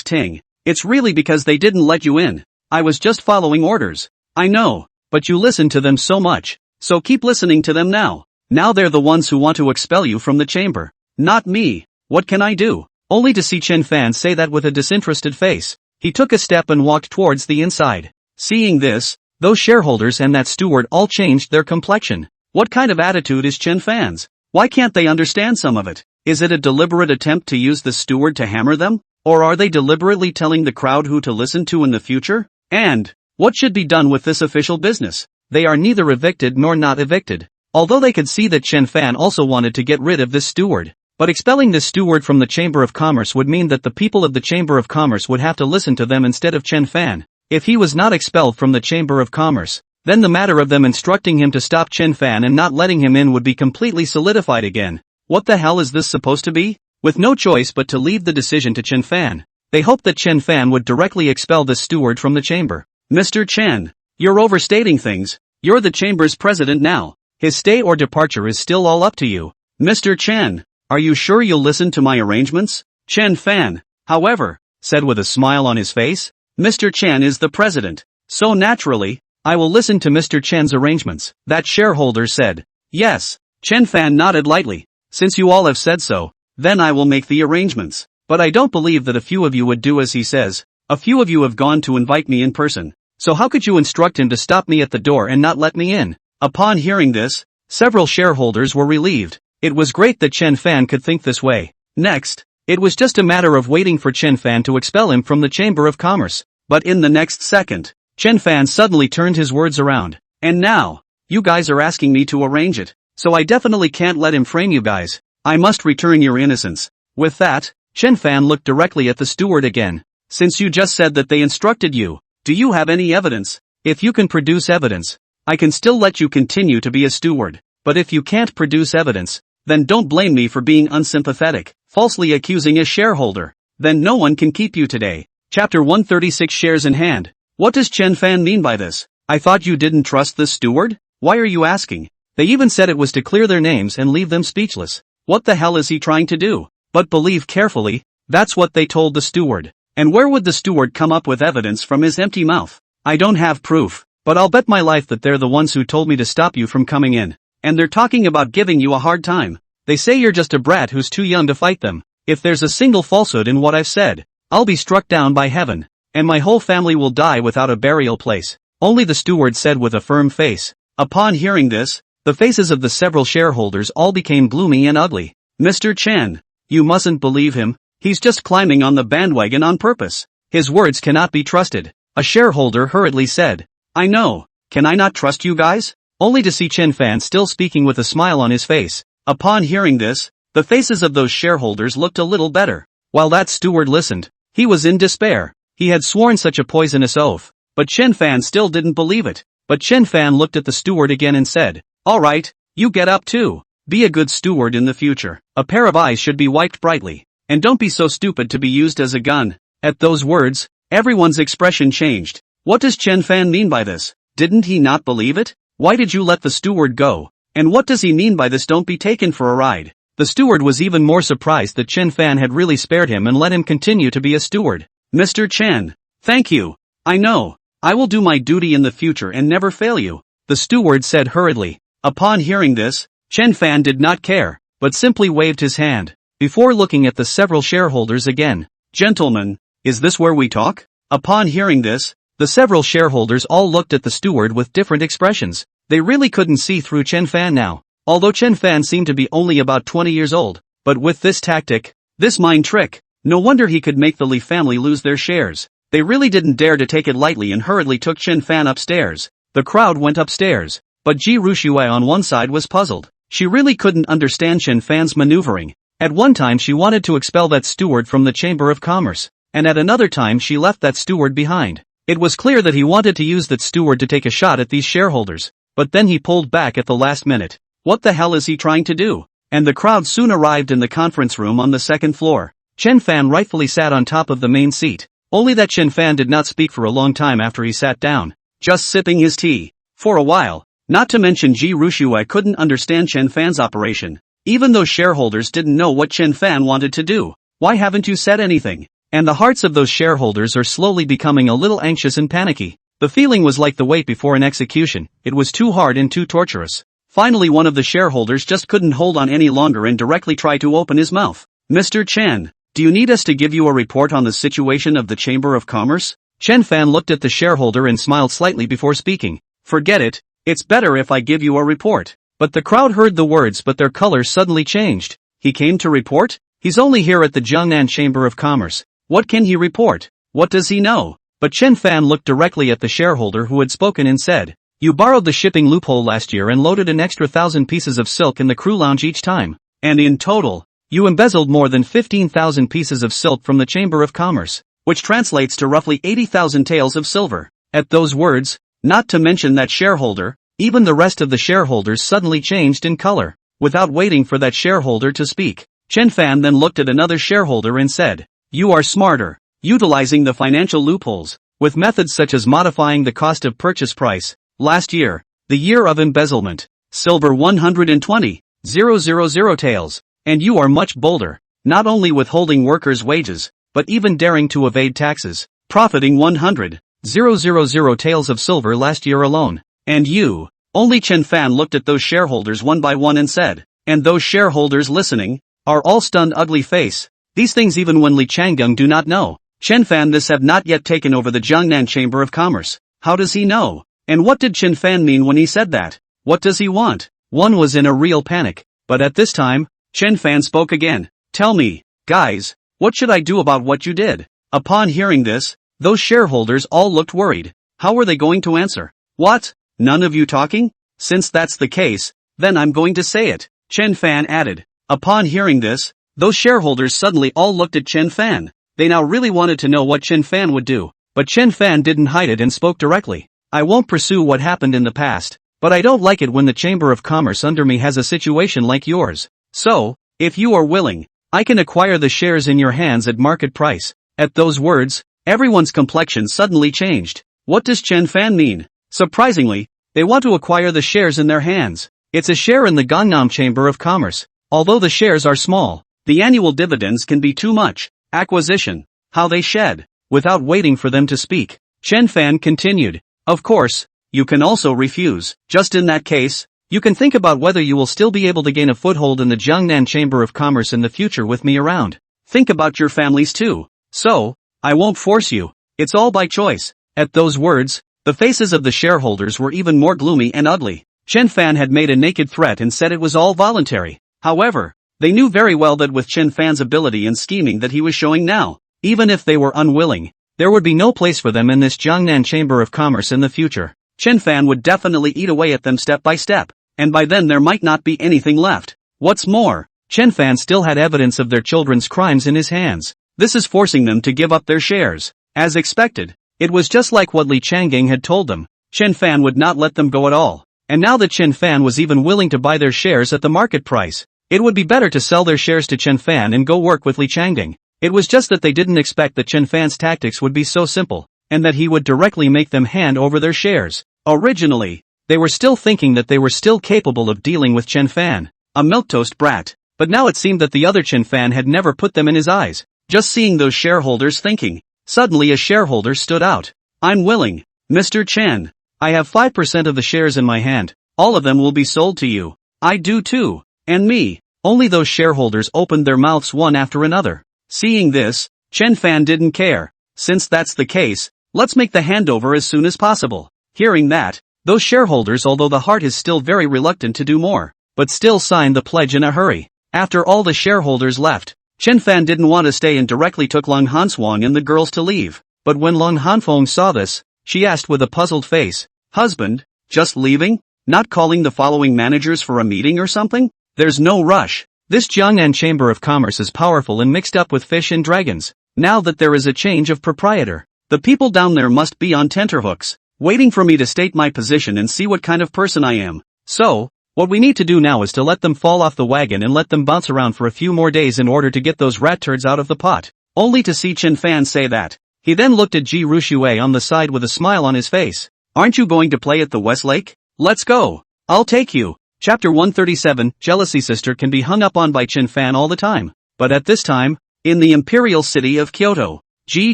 [SPEAKER 1] ting. It's really because they didn't let you in. I was just following orders. I know, but you listen to them so much, so keep listening to them now. Now they're the ones who want to expel you from the chamber. Not me. What can I do? Only to see Chen Fan say that with a disinterested face, he took a step and walked towards the inside. Seeing this, those shareholders and that steward all changed their complexion. What kind of attitude is Chen Fan's? Why can't they understand some of it? Is it a deliberate attempt to use the steward to hammer them? Or are they deliberately telling the crowd who to listen to in the future? And what should be done with this official business? They are neither evicted nor not evicted. Although they could see that Chen Fan also wanted to get rid of this steward. But expelling this steward from the Chamber of Commerce would mean that the people of the Chamber of Commerce would have to listen to them instead of Chen Fan. If he was not expelled from the Chamber of Commerce, then the matter of them instructing him to stop Chen Fan and not letting him in would be completely solidified again. What the hell is this supposed to be? With no choice but to leave the decision to Chen Fan, they hoped that Chen Fan would directly expel this steward from the chamber. Mr. Chen, you're overstating things. You're the chamber's president now. His stay or departure is still all up to you. Mr. Chen, are you sure you'll listen to my arrangements? Chen Fan, however, said with a smile on his face, Mr. Chen is the president, so naturally, I will listen to Mr. Chen's arrangements. That shareholder said. Yes, Chen Fan nodded lightly. Since you all have said so, then I will make the arrangements. But I don't believe that a few of you would do as he says. A few of you have gone to invite me in person. So how could you instruct him to stop me at the door and not let me in? Upon hearing this, several shareholders were relieved. It was great that Chen Fan could think this way. Next, it was just a matter of waiting for Chen Fan to expel him from the Chamber of Commerce. But in the next second, Chen Fan suddenly turned his words around. And now, you guys are asking me to arrange it. So I definitely can't let him frame you guys. I must return your innocence. With that, Chen Fan looked directly at the steward again. Since you just said that they instructed you, do you have any evidence? If you can produce evidence, I can still let you continue to be a steward. But if you can't produce evidence, then don't blame me for being unsympathetic, falsely accusing a shareholder. Then no one can keep you today. Chapter 136 Shares in Hand. What does Chen Fan mean by this? I thought you didn't trust this steward? Why are you asking? They even said it was to clear their names and leave them speechless. What the hell is he trying to do? But believe carefully, that's what they told the steward. And where would the steward come up with evidence from his empty mouth? I don't have proof, but I'll bet my life that they're the ones who told me to stop you from coming in. And they're talking about giving you a hard time. They say you're just a brat who's too young to fight them. If there's a single falsehood in what I've said, I'll be struck down by heaven, and my whole family will die without a burial place. Only the steward said with a firm face. Upon hearing this, the faces of the several shareholders all became gloomy and ugly. Mr. Chen, you mustn't believe him. He's just climbing on the bandwagon on purpose. His words cannot be trusted. A shareholder hurriedly said. I know. Can I not trust you guys? Only to see Chen Fan still speaking with a smile on his face. Upon hearing this, the faces of those shareholders looked a little better. While that steward listened, he was in despair. He had sworn such a poisonous oath, but Chen Fan still didn't believe it. But Chen Fan looked at the steward again and said, all right, you get up too. Be a good steward in the future. A pair of eyes should be wiped brightly. And don't be so stupid to be used as a gun. At those words, everyone's expression changed. What does Chen Fan mean by this? Didn't he not believe it? Why did you let the steward go? And what does he mean by this don't be taken for a ride? The steward was even more surprised that Chen Fan had really spared him and let him continue to be a steward. Mr. Chen, thank you. I know. I will do my duty in the future and never fail you, the steward said hurriedly. Upon hearing this, Chen Fan did not care, but simply waved his hand, before looking at the several shareholders again. Gentlemen, is this where we talk? Upon hearing this, the several shareholders all looked at the steward with different expressions. They really couldn't see through Chen Fan now, although Chen Fan seemed to be only about 20 years old. But with this tactic, this mind trick, no wonder he could make the Li family lose their shares. They really didn't dare to take it lightly and hurriedly took Chen Fan upstairs. The crowd went upstairs, but Ji Rushuai on one side was puzzled. She really couldn't understand Chen Fan's maneuvering. At one time she wanted to expel that steward from the Chamber of Commerce, and at another time she left that steward behind. It was clear that he wanted to use that steward to take a shot at these shareholders, but then he pulled back at the last minute. What the hell is he trying to do? And the crowd soon arrived in the conference room on the second floor. Chen Fan rightfully sat on top of the main seat, only that Chen Fan did not speak for a long time after he sat down, just sipping his tea. For a while. Not to mention Ji Rushuai couldn't understand Chen Fan's operation. Even though shareholders didn't know what Chen Fan wanted to do. Why haven't you said anything? And the hearts of those shareholders are slowly becoming a little anxious and panicky. The feeling was like the wait before an execution. It was too hard and too torturous. Finally one of the shareholders just couldn't hold on any longer and directly tried to open his mouth. Mr. Chen, do you need us to give you a report on the situation of the Chamber of Commerce? Chen Fan looked at the shareholder and smiled slightly before speaking. Forget it. It's better if I give you a report. But the crowd heard the words but their color suddenly changed. He came to report? He's only here at the Jiangnan Chamber of Commerce. What can he report? What does he know? But Chen Fan looked directly at the shareholder who had spoken and said, you borrowed the shipping loophole last year and loaded an extra 1,000 pieces of silk in the crew lounge each time. And in total, you embezzled more than 15,000 pieces of silk from the Chamber of Commerce, which translates to roughly 80,000 taels of silver. At those words, not to mention that shareholder, even the rest of the shareholders suddenly changed in color. Without waiting for that shareholder to speak, Chen Fan then looked at another shareholder and said, you are smarter, utilizing the financial loopholes, with methods such as modifying the cost of purchase price. Last year, the year of embezzlement, silver 120,000 taels, and you are much bolder, not only withholding workers' wages, but even daring to evade taxes, profiting 100,000 taels of silver last year alone. And you, only Chen Fan looked at those shareholders one by one and said, and those shareholders listening, are all stunned ugly face. These things even when Li Changgung do not know. Chen Fan this have not yet taken over the Jiangnan Chamber of Commerce. How does he know? And what did Chen Fan mean when he said that? What does he want? One was in a real panic. But at this time, Chen Fan spoke again. Tell me, guys, what should I do about what you did? Upon hearing this, those shareholders all looked worried. How were they going to answer? What? None of you talking? Since that's the case, then I'm going to say it, Chen Fan added. Upon hearing this, Those shareholders suddenly all looked at Chen Fan. They now really wanted to know what Chen Fan would do. But Chen Fan didn't hide it and spoke directly. I won't pursue what happened in the past, but I don't like it when the Chamber of Commerce under me has a situation like yours. So, if you are willing, I can acquire the shares in your hands at market price. At those words, everyone's complexion suddenly changed. What does Chen Fan mean? Surprisingly, they want to acquire the shares in their hands. It's a share in the Gangnam Chamber of Commerce. Although the shares are small, the annual dividends can be too much. Acquisition. How they shed. Without waiting for them to speak, Chen Fan continued. Of course, you can also refuse. Just in that case, you can think about whether you will still be able to gain a foothold in the Jiangnan Chamber of Commerce in the future with me around. Think about your families too. So, I won't force you. It's all by choice. At those words, the faces of the shareholders were even more gloomy and ugly. Chen Fan had made a naked threat and said it was all voluntary. However, they knew very well that with Chen Fan's ability and scheming that he was showing now, even if they were unwilling, there would be no place for them in this Jiangnan Chamber of Commerce in the future. Chen Fan would definitely eat away at them step by step, and by then there might not be anything left. What's more, Chen Fan still had evidence of their children's crimes in his hands. This is forcing them to give up their shares. As expected, it was just like what Li Changgang had told them. Chen Fan would not let them go at all. And now that Chen Fan was even willing to buy their shares at the market price, it would be better to sell their shares to Chen Fan and go work with Li Changgang. It was just that they didn't expect that Chen Fan's tactics would be so simple, and that he would directly make them hand over their shares. Originally, they were still thinking that they were still capable of dealing with Chen Fan, a milquetoast brat, but now it seemed that the other Chen Fan had never put them in his eyes. Just seeing those shareholders thinking. Suddenly a shareholder stood out. I'm willing, Mr. Chen. I have 5% of the shares in my hand. All of them will be sold to you. I do too. And me. Only those shareholders opened their mouths one after another. Seeing this, Chen Fan didn't care. Since that's the case, let's make the handover as soon as possible. Hearing that, those shareholders, although the heart is still very reluctant to do more, but still signed the pledge in a hurry. After all the shareholders left, Chen Fan didn't want to stay and directly took Long Hanswang and the girls to leave. But when Long Hanfeng saw this, she asked with a puzzled face, Husband, just leaving? Not calling the following managers for a meeting or something? There's no rush. This Jiangnan Chamber of Commerce is powerful and mixed up with fish and dragons. Now that there is a change of proprietor, the people down there must be on tenterhooks, waiting for me to state my position and see what kind of person I am. So, what we need to do now is to let them fall off the wagon and let them bounce around for a few more days in order to get those rat turds out of the pot. Only to see Chen Fan say that. He then looked at Ji Ruxue on the side with a smile on his face. Aren't you going to play at the West Lake? Let's go. I'll take you. Chapter 137, Jealousy. Sister can be hung up on by Chen Fan all the time. But at this time, in the imperial city of Kyoto, Ji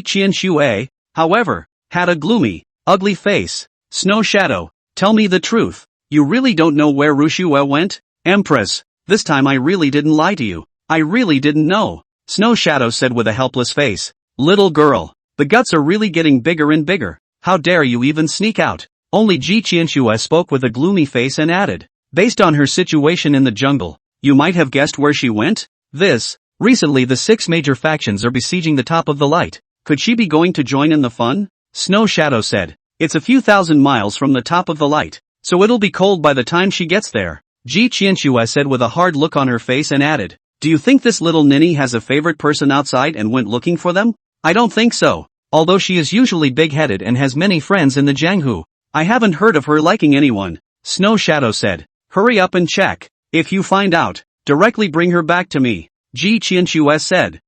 [SPEAKER 1] Qianxue, however, had a gloomy, ugly face. Snow Shadow, tell me the truth. You really don't know where Ruxue went? Empress, this time I really didn't lie to you. I really didn't know. Snow Shadow said with a helpless face. Little girl, the guts are really getting bigger and bigger. How dare you even sneak out? Only Ji Qianxue spoke with a gloomy face and added. Based on her situation in the jungle, you might have guessed where she went? Recently the 6 major factions are besieging the top of the light. Could she be going to join in the fun? Snow Shadow said. It's a few thousand miles from the top of the light, so it'll be cold by the time she gets there. Ji Qianxue said with a hard look on her face and added. Do you think this little ninny has a favorite person outside and went looking for them? I don't think so. Although she is usually big-headed and has many friends in the Jianghu, I haven't heard of her liking anyone. Snow Shadow said. Hurry up and check. If you find out, directly bring her back to me. Ji Qianxue said.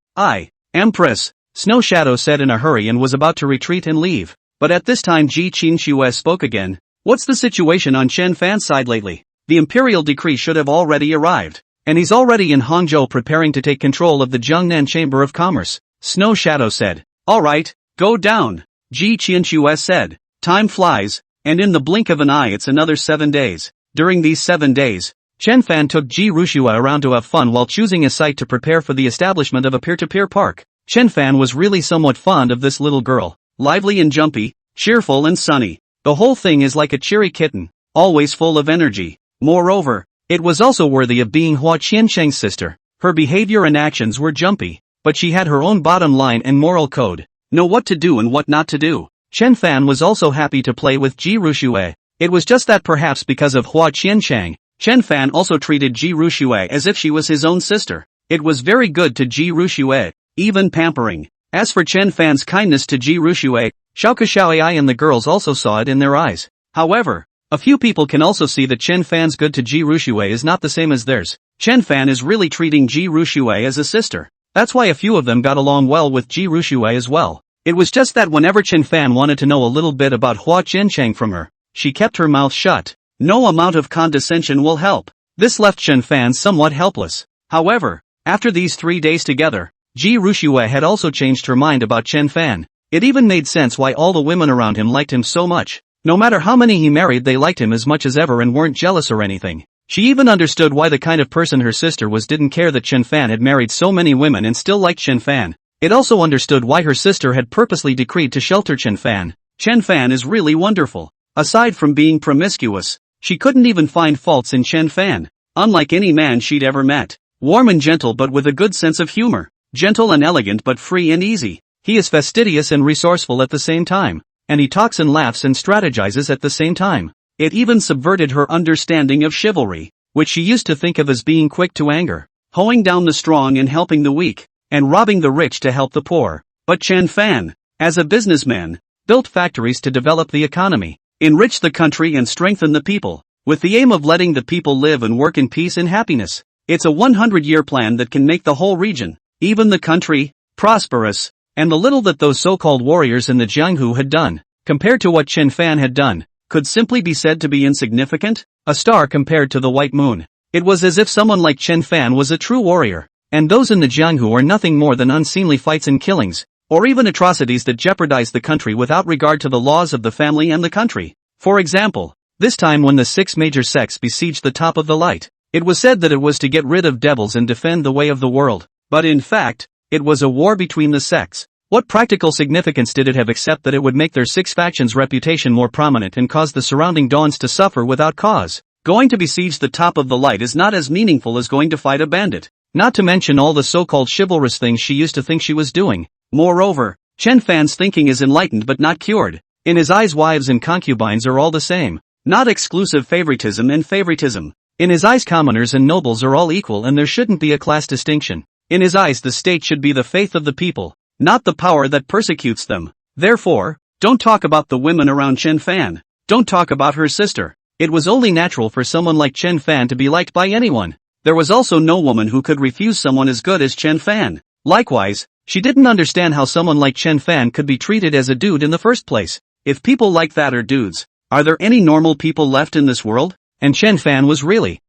[SPEAKER 1] Empress, Snow Shadow said in a hurry and was about to retreat and leave. But at this time Ji Qianxue spoke again. What's the situation on Chen Fan's side lately? The imperial decree should have already arrived, and he's already in Hangzhou preparing to take control of the Jiangnan Chamber of Commerce. Snow Shadow said. Alright, go down. Ji Qianxue said. Time flies, and in the blink of an eye it's another 7 days. During these 7 days, Chen Fan took Ji Ruxue around to have fun while choosing a site to prepare for the establishment of a peer-to-peer park. Chen Fan was really somewhat fond of this little girl, lively and jumpy, cheerful and sunny. The whole thing is like a cheery kitten, always full of energy. Moreover, it was also worthy of being Hua Qiancheng's sister. Her behavior and actions were jumpy, but she had her own bottom line and moral code, know what to do and what not to do. Chen Fan was also happy to play with Ji Ruxue. It was just that perhaps because of Hua Qiancheng, Chen Fan also treated Ji Ruxue as if she was his own sister. It was very good to Ji Rushue, even pampering. As for Chen Fan's kindness to Ji Rushue, Xiaokashaoi and the girls also saw it in their eyes. However, a few people can also see that Chen Fan's good to Ji Rushue is not the same as theirs. Chen Fan is really treating Ji Rushue as a sister. That's why a few of them got along well with Ji Rushue as well. It was just that whenever Chen Fan wanted to know a little bit about Hua Chenchang from her, she kept her mouth shut. No amount of condescension will help. This left Chen Fan somewhat helpless. However, after these 3 days together, Ji Rushue had also changed her mind about Chen Fan. It even made sense why all the women around him liked him so much. No matter how many he married, they liked him as much as ever and weren't jealous or anything. She even understood why the kind of person her sister was didn't care that Chen Fan had married so many women and still liked Chen Fan. It also understood why her sister had purposely decreed to shelter Chen Fan. Chen Fan is really wonderful. Aside from being promiscuous, she couldn't even find faults in Chen Fan. Unlike any man she'd ever met. Warm and gentle but with a good sense of humor. Gentle and elegant but free and easy. He is fastidious and resourceful at the same time. And he talks and laughs and strategizes at the same time. It even subverted her understanding of chivalry, which she used to think of as being quick to anger, hoeing down the strong and helping the weak, and robbing the rich to help the poor. But Chen Fan, as a businessman, built factories to develop the economy, enrich the country and strengthen the people, with the aim of letting the people live and work in peace and happiness. It's a 100-year plan that can make the whole region, even the country, prosperous. And the little that those so-called warriors in the Jianghu had done, compared to what Chen Fan had done, could simply be said to be insignificant, a star compared to the white moon. It was as if someone like Chen Fan was a true warrior, and those in the Jianghu are nothing more than unseemly fights and killings, or even atrocities that jeopardize the country without regard to the laws of the family and the country. For example, this time when the 6 major sects besieged the top of the light, it was said that it was to get rid of devils and defend the way of the world, but in fact, it was a war between the sects. What practical significance did it have except that it would make their 6 factions' reputation more prominent and cause the surrounding dawns to suffer without cause? Going to besiege the top of the light is not as meaningful as going to fight a bandit. Not to mention all the so-called chivalrous things she used to think she was doing. Moreover, Chen Fan's thinking is enlightened but not cured. In his eyes, wives and concubines are all the same. Not exclusive favoritism and favoritism. In his eyes, commoners and nobles are all equal and there shouldn't be a class distinction. In his eyes, the state should be the faith of the people, not the power that persecutes them. Therefore, don't talk about the women around Chen Fan. Don't talk about her sister. It was only natural for someone like Chen Fan to be liked by anyone. There was also no woman who could refuse someone as good as Chen Fan. Likewise, she didn't understand how someone like Chen Fan could be treated as a dude in the first place. If people like that are dudes, are there any normal people left in this world? And Chen Fan was really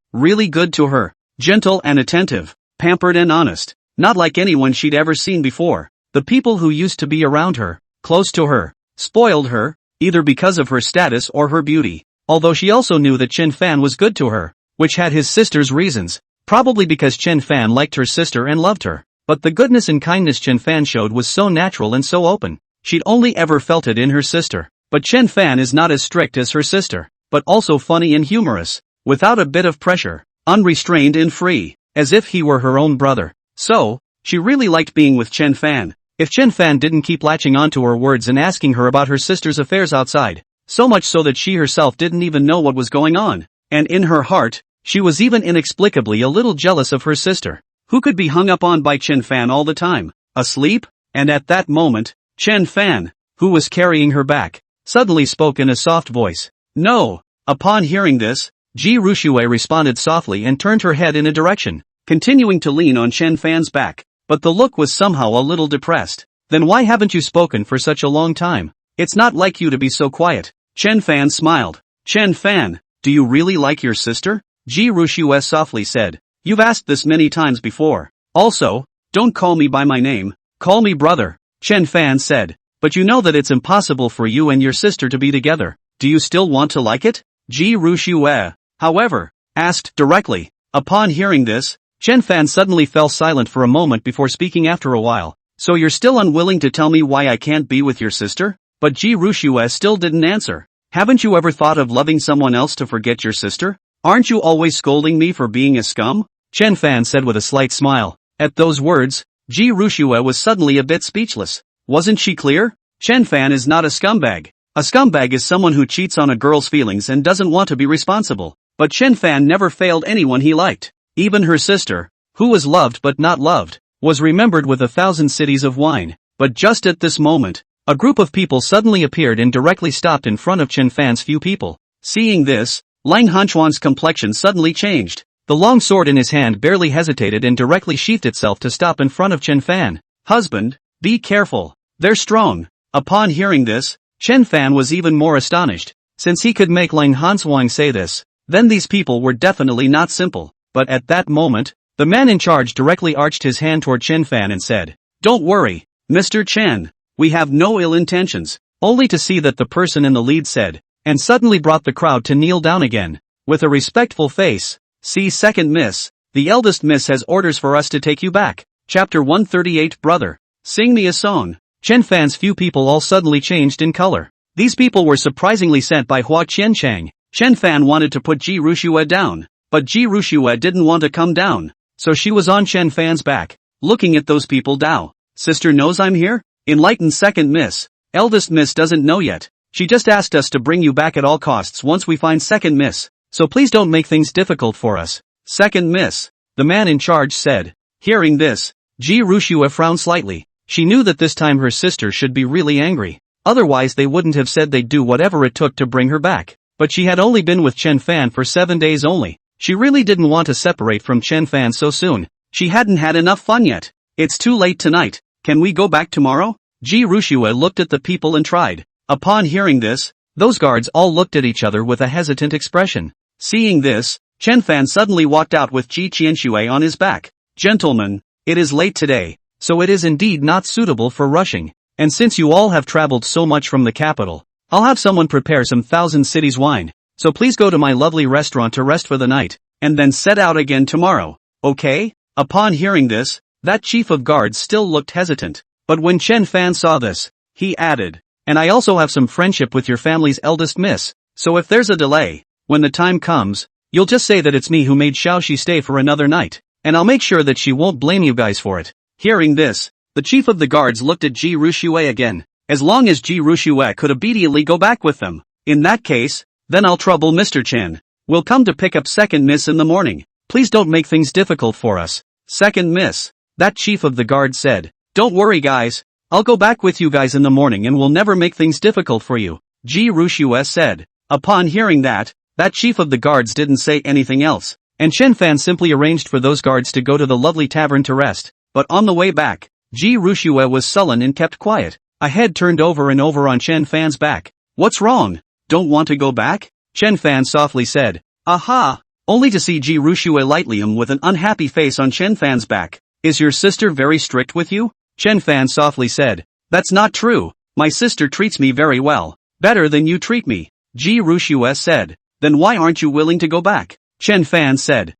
[SPEAKER 1] good to her. Gentle and attentive. Pampered and honest, not like anyone she'd ever seen before. The people who used to be around her, close to her, spoiled her, either because of her status or her beauty. Although she also knew that Chen Fan was good to her, which had his sister's reasons, probably because Chen Fan liked her sister and loved her. But the goodness and kindness Chen Fan showed was so natural and so open. She'd only ever felt it in her sister. But Chen Fan is not as strict as her sister, but also funny and humorous, without a bit of pressure, unrestrained and free. As if he were her own brother. So, she really liked being with Chen Fan. If Chen Fan didn't keep latching onto her words and asking her about her sister's affairs outside, so much so that she herself didn't even know what was going on, and in her heart, she was even inexplicably a little jealous of her sister, who could be hung up on by Chen Fan all the time, asleep, and at that moment, Chen Fan, who was carrying her back, suddenly spoke in a soft voice. No. Upon hearing this, Ji Rushue responded softly and turned her head in a direction, continuing to lean on Chen Fan's back, but the look was somehow a little depressed. Then why haven't you spoken for such a long time? It's not like you to be so quiet. Chen Fan smiled. Chen Fan, do you really like your sister? Ji Rushue softly said. You've asked this many times before. Also, don't call me by my name, call me brother, Chen Fan said. But you know that it's impossible for you and your sister to be together. Do you still want to like it? Ji Rushue, however, asked directly. Upon hearing this, Chen Fan suddenly fell silent for a moment before speaking after a while. So you're still unwilling to tell me why I can't be with your sister? But Ji Rushue still didn't answer. Haven't you ever thought of loving someone else to forget your sister? Aren't you always scolding me for being a scum? Chen Fan said with a slight smile. At those words, Ji Rushue was suddenly a bit speechless. Wasn't she clear? Chen Fan is not a scumbag. A scumbag is someone who cheats on a girl's feelings and doesn't want to be responsible. But Chen Fan never failed anyone he liked. Even her sister, who was loved but not loved, was remembered with 1,000 cities of wine. But just at this moment, a group of people suddenly appeared and directly stopped in front of Chen Fan's few people. Seeing this, Lang Hanchuan's complexion suddenly changed. The long sword in his hand barely hesitated and directly sheathed itself to stop in front of Chen Fan. Husband, be careful. They're strong. Upon hearing this, Chen Fan was even more astonished. Since he could make Lang Hanchuan say this, then these people were definitely not simple. But at that moment, the man in charge directly arched his hand toward Chen Fan and said, "Don't worry, Mr. Chen. We have no ill intentions," only to see that the person in the lead said, and suddenly brought the crowd to kneel down again. With a respectful face, "See, second miss, the eldest miss has orders for us to take you back." Chapter 138. Brother, sing me a song. Chen Fan's few people all suddenly changed in color. These people were surprisingly sent by Hua Qianchang. Chen Fan wanted to put Ji Rushue down, but Ji Rushue didn't want to come down, so she was on Chen Fan's back, looking at those people. "Dao, sister knows I'm here?" "Enlightened second miss. Eldest miss doesn't know yet. She just asked us to bring you back at all costs once we find second miss, so please don't make things difficult for us." "Second miss," the man in charge said. Hearing this, Ji Rushue frowned slightly. She knew that this time her sister should be really angry. Otherwise they wouldn't have said they'd do whatever it took to bring her back. But she had only been with Chen Fan for 7 days only. She really didn't want to separate from Chen Fan so soon. She hadn't had enough fun yet. "It's too late tonight. Can we go back tomorrow?" Ji Rushue looked at the people and tried. Upon hearing this, those guards all looked at each other with a hesitant expression. Seeing this, Chen Fan suddenly walked out with Ji Qianxue on his back. "Gentlemen, it is late today, so it is indeed not suitable for rushing. And since you all have traveled so much from the capital, I'll have someone prepare some 1,000 cities wine, so please go to my lovely restaurant to rest for the night, and then set out again tomorrow, okay?" Upon hearing this, that chief of guards still looked hesitant. But when Chen Fan saw this, he added, "And I also have some friendship with your family's eldest miss, so if there's a delay, when the time comes, you'll just say that it's me who made Xiaoxi stay for another night, and I'll make sure that she won't blame you guys for it." Hearing this, the chief of the guards looked at Ji Rushue again. As long as Ji Rushue could obediently go back with them, in that case, then I'll trouble Mr. Chen. "We'll come to pick up second miss in the morning. Please don't make things difficult for us." "Second miss," that chief of the guard said. "Don't worry guys, I'll go back with you guys in the morning and we'll never make things difficult for you," Ji Rushue said. Upon hearing that chief of the guards didn't say anything else, and Chen Fan simply arranged for those guards to go to the lovely tavern to rest. But on the way back, Ji Rushue was sullen and kept quiet. A head turned over and over on Chen Fan's back. "What's wrong? Don't want to go back?" Chen Fan softly said. "Aha!" Only to see Ji Rushue lightly with an unhappy face on Chen Fan's back. "Is your sister very strict with you?" Chen Fan softly said. "That's not true. My sister treats me very well. Better than you treat me," Ji Rushue said. "Then why aren't you willing to go back?" Chen Fan said.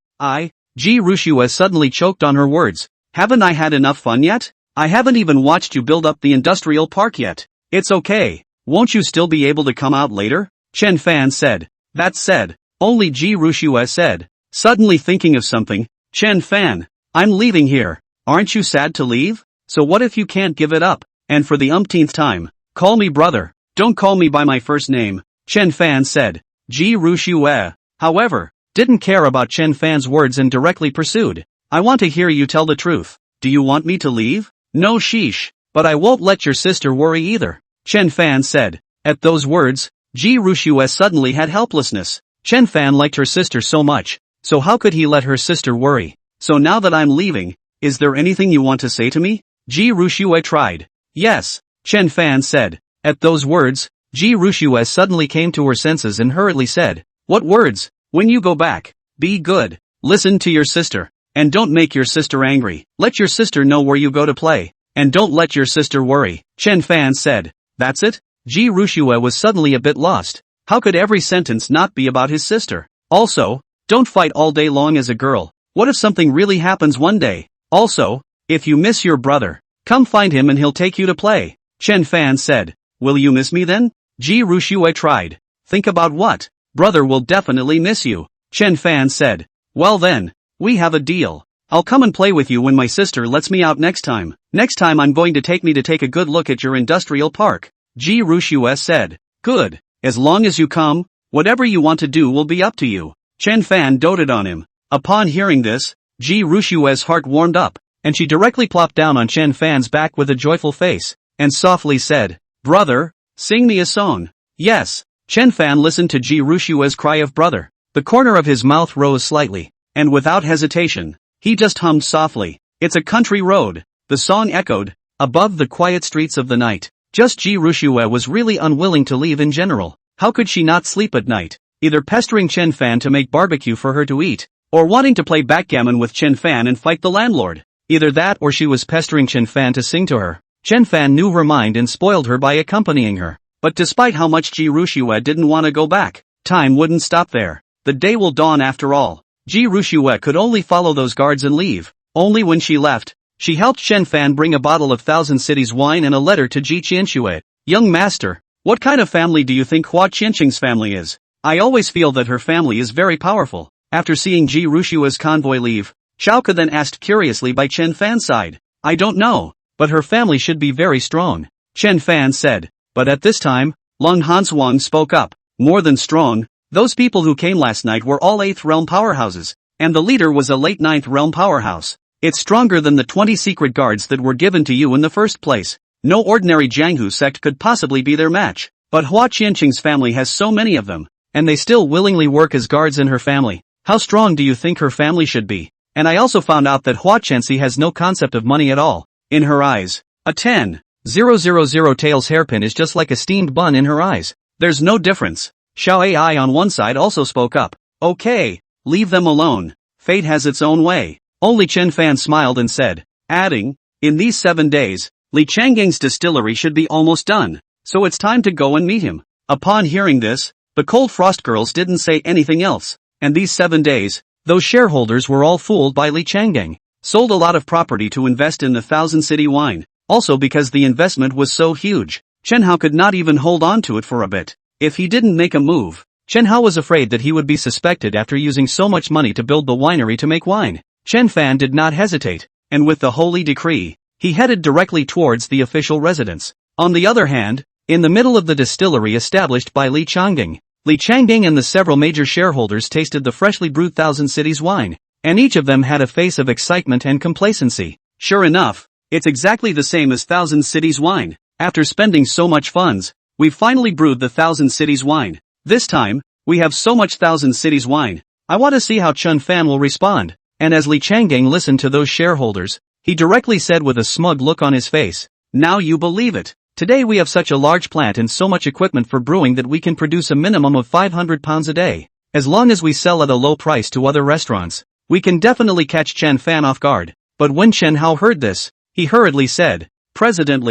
[SPEAKER 1] Ji Rushue suddenly choked on her words. "Haven't I had enough fun yet? I haven't even watched you build up the industrial park yet." "It's okay. Won't you still be able to come out later?" Chen Fan said. That said, only Ji Rushue said. Suddenly thinking of something, "Chen Fan, I'm leaving here. Aren't you sad to leave? So what if you can't give it up? And for the umpteenth time, call me brother. Don't call me by my first name," Chen Fan said. Ji Rushue, however, didn't care about Chen Fan's words and directly pursued. "I want to hear you tell the truth. Do you want me to leave?" "No sheesh, but I won't let your sister worry either," Chen Fan said. At those words, Ji Rushue suddenly had helplessness. Chen Fan liked her sister so much, so how could he let her sister worry? "So now that I'm leaving, is there anything you want to say to me?" Ji Rushue tried. "Yes," Chen Fan said. At those words, Ji Rushue suddenly came to her senses and hurriedly said, "What words? When you go back, be good. Listen to your sister. And don't make your sister angry. Let your sister know where you go to play. And don't let your sister worry," Chen Fan said. "That's it?" Ji Rushue was suddenly a bit lost. How could every sentence not be about his sister? Also, don't fight all day long as a girl. What if something really happens one day? Also, if you miss your brother, come find him and he'll take you to play, Chen Fan said. "Will you miss me then?" Ji Rushue tried. "Think about what? Brother will definitely miss you," Chen Fan said. "Well then, we have a deal. I'll come and play with you when my sister lets me out next time. Next time I'm going to take a good look at your industrial park," Ji Rushue said. "Good. As long as you come, whatever you want to do will be up to you." Chen Fan doted on him. Upon hearing this, Ji Rushue's heart warmed up, and she directly plopped down on Chen Fan's back with a joyful face, and softly said, "Brother, sing me a song." Yes. Chen Fan listened to Ji Rushue's cry of brother. The corner of his mouth rose slightly, and without hesitation, he just hummed softly, "It's a country road." The song echoed above the quiet streets of the night. Just Ji Rushue was really unwilling to leave in general. How could she not sleep at night? Either pestering Chen Fan to make barbecue for her to eat, or wanting to play backgammon with Chen Fan and fight the landlord. Either that or she was pestering Chen Fan to sing to her. Chen Fan knew her mind and spoiled her by accompanying her. But despite how much Ji Rushue didn't want to go back, time wouldn't stop there. The day will dawn after all. Ji Rushue could only follow those guards and leave. Only when she left, she helped Chen Fan bring a bottle of Thousand Cities wine and a letter to Ji Qianxue. "Young master, what kind of family do you think Hua Qianxing's family is? I always feel that her family is very powerful." After seeing Ji Rushue's convoy leave, Xiaoke then asked curiously by Chen Fan's side. "I don't know, but her family should be very strong," Chen Fan said. But at this time, Long Hanswang spoke up. "More than strong, those people who came last night were all 8th realm powerhouses, and the leader was a late 9th realm powerhouse. It's stronger than the 20 secret guards that were given to you in the first place. No ordinary Jianghu sect could possibly be their match. But Hua Qianxing's family has so many of them, and they still willingly work as guards in her family. How strong do you think her family should be? And I also found out that Hua Qianxi has no concept of money at all. In her eyes, a 10,000 tails hairpin is just like a steamed bun in her eyes. There's no difference." Xiao Ai on one side also spoke up. "Okay, leave them alone. Fate has its own way." Only Chen Fan smiled and said, adding, "In these 7 days, Li Changgang's distillery should be almost done, so it's time to go and meet him." Upon hearing this, the Cold Frost girls didn't say anything else, and these 7 days, those shareholders were all fooled by Li Changgang. Sold a lot of property to invest in the Thousand City wine, also because the investment was so huge, Chen Hao could not even hold on to it for a bit. If he didn't make a move, Chen Hao was afraid that he would be suspected after using so much money to build the winery to make wine. Chen Fan did not hesitate, and with the holy decree, he headed directly towards the official residence. On the other hand, in the middle of the distillery established by Li Changgang and the several major shareholders tasted the freshly brewed Thousand Cities wine, and each of them had a face of excitement and complacency. Sure enough, it's exactly the same as Thousand Cities wine. After spending so much funds, we've finally brewed the Thousand Cities wine. This time, we have so much Thousand Cities wine. I want to see how Chen Fan will respond. And as Li Changgang listened to those shareholders, he directly said with a smug look on his face, "Now you believe it. Today we have such a large plant and so much equipment for brewing that we can produce a minimum of 500 pounds a day. As long as we sell at a low price to other restaurants, we can definitely catch Chen Fan off guard." But when Chen Hao heard this, he hurriedly said, "President,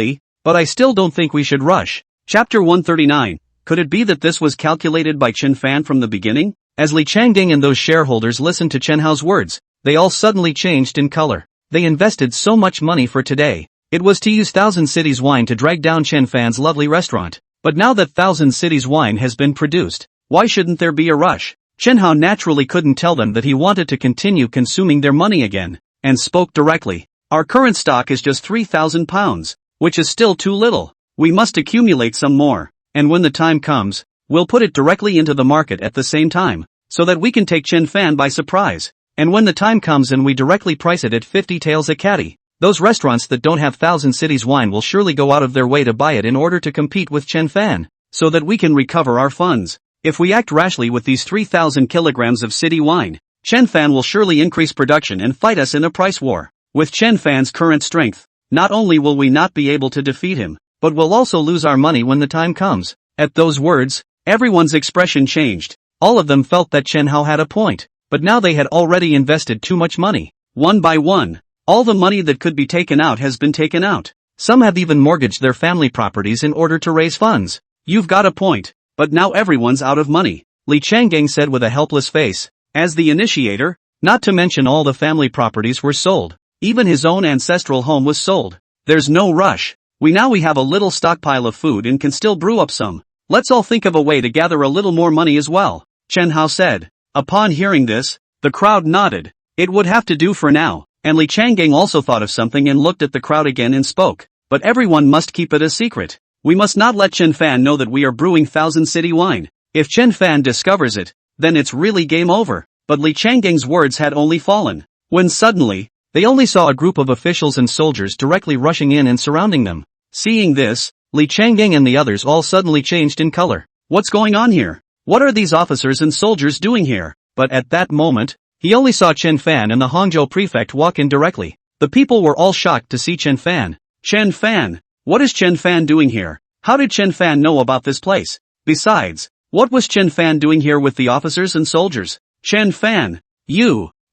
[SPEAKER 1] but I still don't think we should rush." Chapter 139. Could it be that this was calculated by Chen Fan from the beginning? As Li Changgang and those shareholders listened to Chen Hao's words, they all suddenly changed in color. They invested so much money for today. It was to use Thousand Cities wine to drag down Chen Fan's lovely restaurant. But now that Thousand Cities wine has been produced, why shouldn't there be a rush? Chen Hao naturally couldn't tell them that he wanted to continue consuming their money again, and spoke directly. "Our current stock is just 3,000 pounds, which is still too little. We must accumulate some more, and when the time comes, we'll put it directly into the market at the same time, so that we can take Chen Fan by surprise. And when the time comes and we directly price it at 50 taels a catty, those restaurants that don't have Thousand Cities wine will surely go out of their way to buy it in order to compete with Chen Fan, so that we can recover our funds. If we act rashly with these 3,000 kilograms of city wine, Chen Fan will surely increase production and fight us in a price war. With Chen Fan's current strength, not only will we not be able to defeat him, but we'll also lose our money when the time comes." At those words, everyone's expression changed. All of them felt that Chen Hao had a point, but now they had already invested too much money. One by one, all the money that could be taken out has been taken out. Some have even mortgaged their family properties in order to raise funds. "You've got a point, but now everyone's out of money," Li Changgang said with a helpless face. As the initiator, not to mention all the family properties were sold. Even his own ancestral home was sold. "There's no rush. We have a little stockpile of food and can still brew up some. Let's all think of a way to gather a little more money as well," Chen Hao said. Upon hearing this, the crowd nodded. It would have to do for now, and Li Changgang also thought of something and looked at the crowd again and spoke. "But everyone must keep it a secret. We must not let Chen Fan know that we are brewing Thousand City wine. If Chen Fan discovers it, then it's really game over." But Li Changgang's words had only fallen. when suddenly, they only saw a group of officials and soldiers directly rushing in and surrounding them. Seeing this, Li Changang and the others all suddenly changed in color. What's going on here? What are these officers and soldiers doing here? But at that moment, he only saw Chen Fan and the Hangzhou prefect walk in directly. The people were all shocked to see Chen Fan. Chen Fan? What is Chen Fan doing here? How did Chen Fan know about this place? Besides, what was Chen Fan doing here with the officers and soldiers? Chen Fan,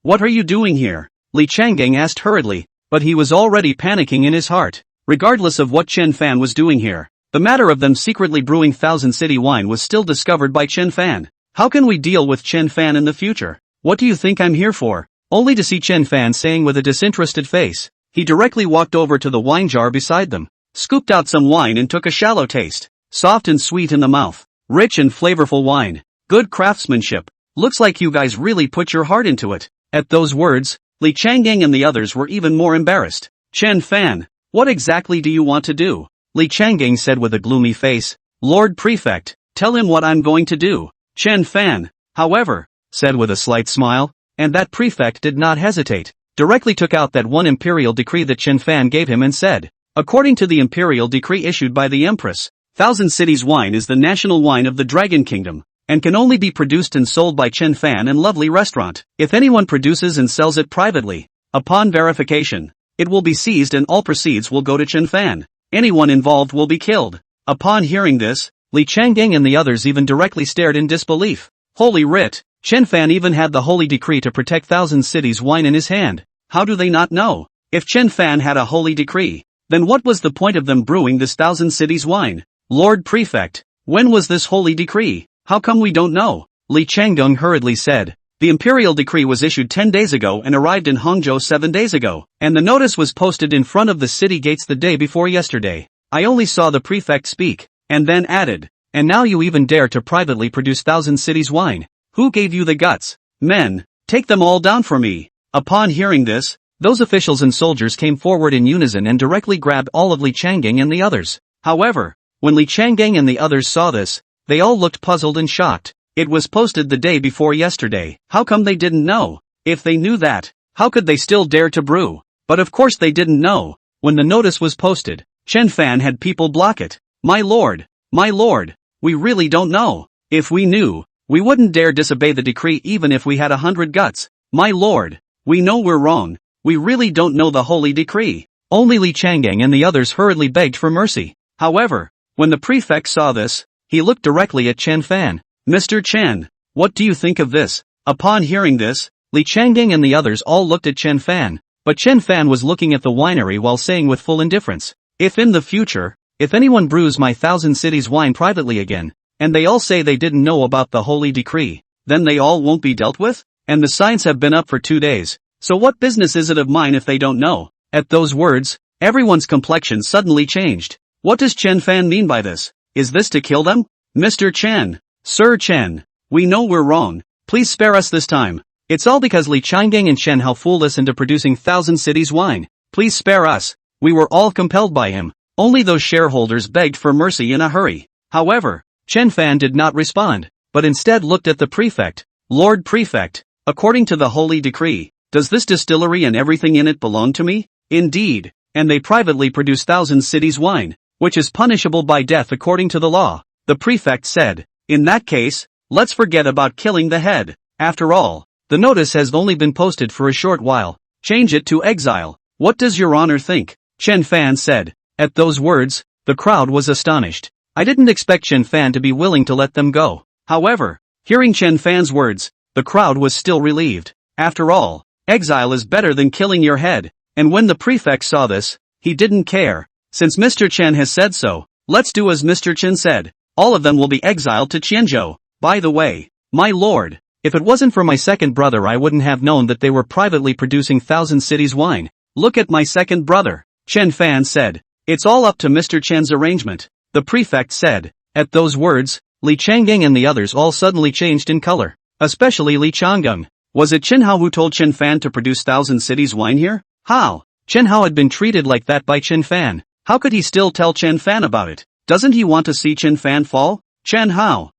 [SPEAKER 1] what are you doing here? Li Changang asked hurriedly, but he was already panicking in his heart. Regardless of what Chen Fan was doing here, the matter of them secretly brewing Thousand City wine was still discovered by Chen Fan. How can we deal with Chen Fan in the future? What do you think I'm here for? Only to see Chen Fan saying with a disinterested face. He directly walked over to the wine jar beside them, scooped out some wine and took a shallow taste. Soft and sweet in the mouth. Rich and flavorful wine. Good craftsmanship. Looks like you guys really put your heart into it. At those words, Li Changang and the others were even more embarrassed. Chen Fan, what exactly do you want to do? Li Changang said with a gloomy face. Lord Prefect, tell him what I'm going to do. Chen Fan, however, said with a slight smile, and that prefect did not hesitate, directly took out that one imperial decree that Chen Fan gave him and said, according to the imperial decree issued by the Empress, Thousand Cities wine is the national wine of the Dragon Kingdom, and can only be produced and sold by Chen Fan and Lovely Restaurant. If anyone produces and sells it privately, upon verification, it will be seized and all proceeds will go to Chen Fan. Anyone involved will be killed. Upon hearing this, Li Changang and the others even directly stared in disbelief. Holy writ, Chen Fan even had the holy decree to protect Thousand Cities wine in his hand. How do they not know? If Chen Fan had a holy decree, then what was the point of them brewing this Thousand Cities wine? Lord Prefect, when was this holy decree? How come we don't know? Li Changang hurriedly said. The imperial decree was issued 10 days ago and arrived in Hangzhou 7 days ago, and the notice was posted in front of the city gates the day before yesterday. I only saw the prefect speak, and then added, and now you even dare to privately produce Thousand Cities wine. Who gave you the guts? Men, take them all down for me. Upon hearing this, those officials and soldiers came forward in unison and directly grabbed all of Li Changang and the others. However, when Li Changang and the others saw this, they all looked puzzled and shocked. It was posted the day before yesterday. How come they didn't know? If they knew that, how could they still dare to brew? But of course they didn't know. When the notice was posted, Chen Fan had people block it. My lord, we really don't know. If we knew, we wouldn't dare disobey the decree even if we had 100 guts. My lord, we know we're wrong. We really don't know the holy decree. Only Li Changang and the others hurriedly begged for mercy. However, when the prefect saw this, he looked directly at Chen Fan. Mr. Chen, what do you think of this? Upon hearing this, Li Changang and the others all looked at Chen Fan, but Chen Fan was looking at the winery while saying with full indifference, if in the future, if anyone brews my Thousand Cities wine privately again, and they all say they didn't know about the holy decree, then they all won't be dealt with? And the signs have been up for 2 days, so what business is it of mine if they don't know? At those words, everyone's complexion suddenly changed. What does Chen Fan mean by this? Is this to kill them? Mr. Chen. Sir Chen, we know we're wrong, please spare us this time. It's all because Li Changang and Chen Hao fooled us into producing Thousand Cities wine. Please spare us. We were all compelled by him. Only those shareholders begged for mercy in a hurry. However, Chen Fan did not respond, but instead looked at the prefect. Lord Prefect, according to the holy decree, does this distillery and everything in it belong to me? Indeed, and they privately produce Thousand Cities wine, which is punishable by death according to the law. The prefect said. In that case, let's forget about killing the head. After all, the notice has only been posted for a short while. Change it to exile. What does your honor think? Chen Fan said. At those words, the crowd was astonished. I didn't expect Chen Fan to be willing to let them go. However, hearing Chen Fan's words, the crowd was still relieved. After all, exile is better than killing your head. And when the prefect saw this, he didn't care. Since Mr. Chen has said so, let's do as Mr. Chen said. All of them will be exiled to Qianzhou. By the way, my lord, if it wasn't for my second brother I wouldn't have known that they were privately producing Thousand Cities wine. Look at my second brother, Chen Fan said. It's all up to Mr. Chen's arrangement, the prefect said. At those words, Li Changang and the others all suddenly changed in color, especially Li Changang. Was it Chen Hao who told Chen Fan to produce Thousand Cities wine here? How? Chen Hao had been treated like that by Chen Fan. How could he still tell Chen Fan about it? Doesn't he want to see Chen Fan fall? Chen Hao,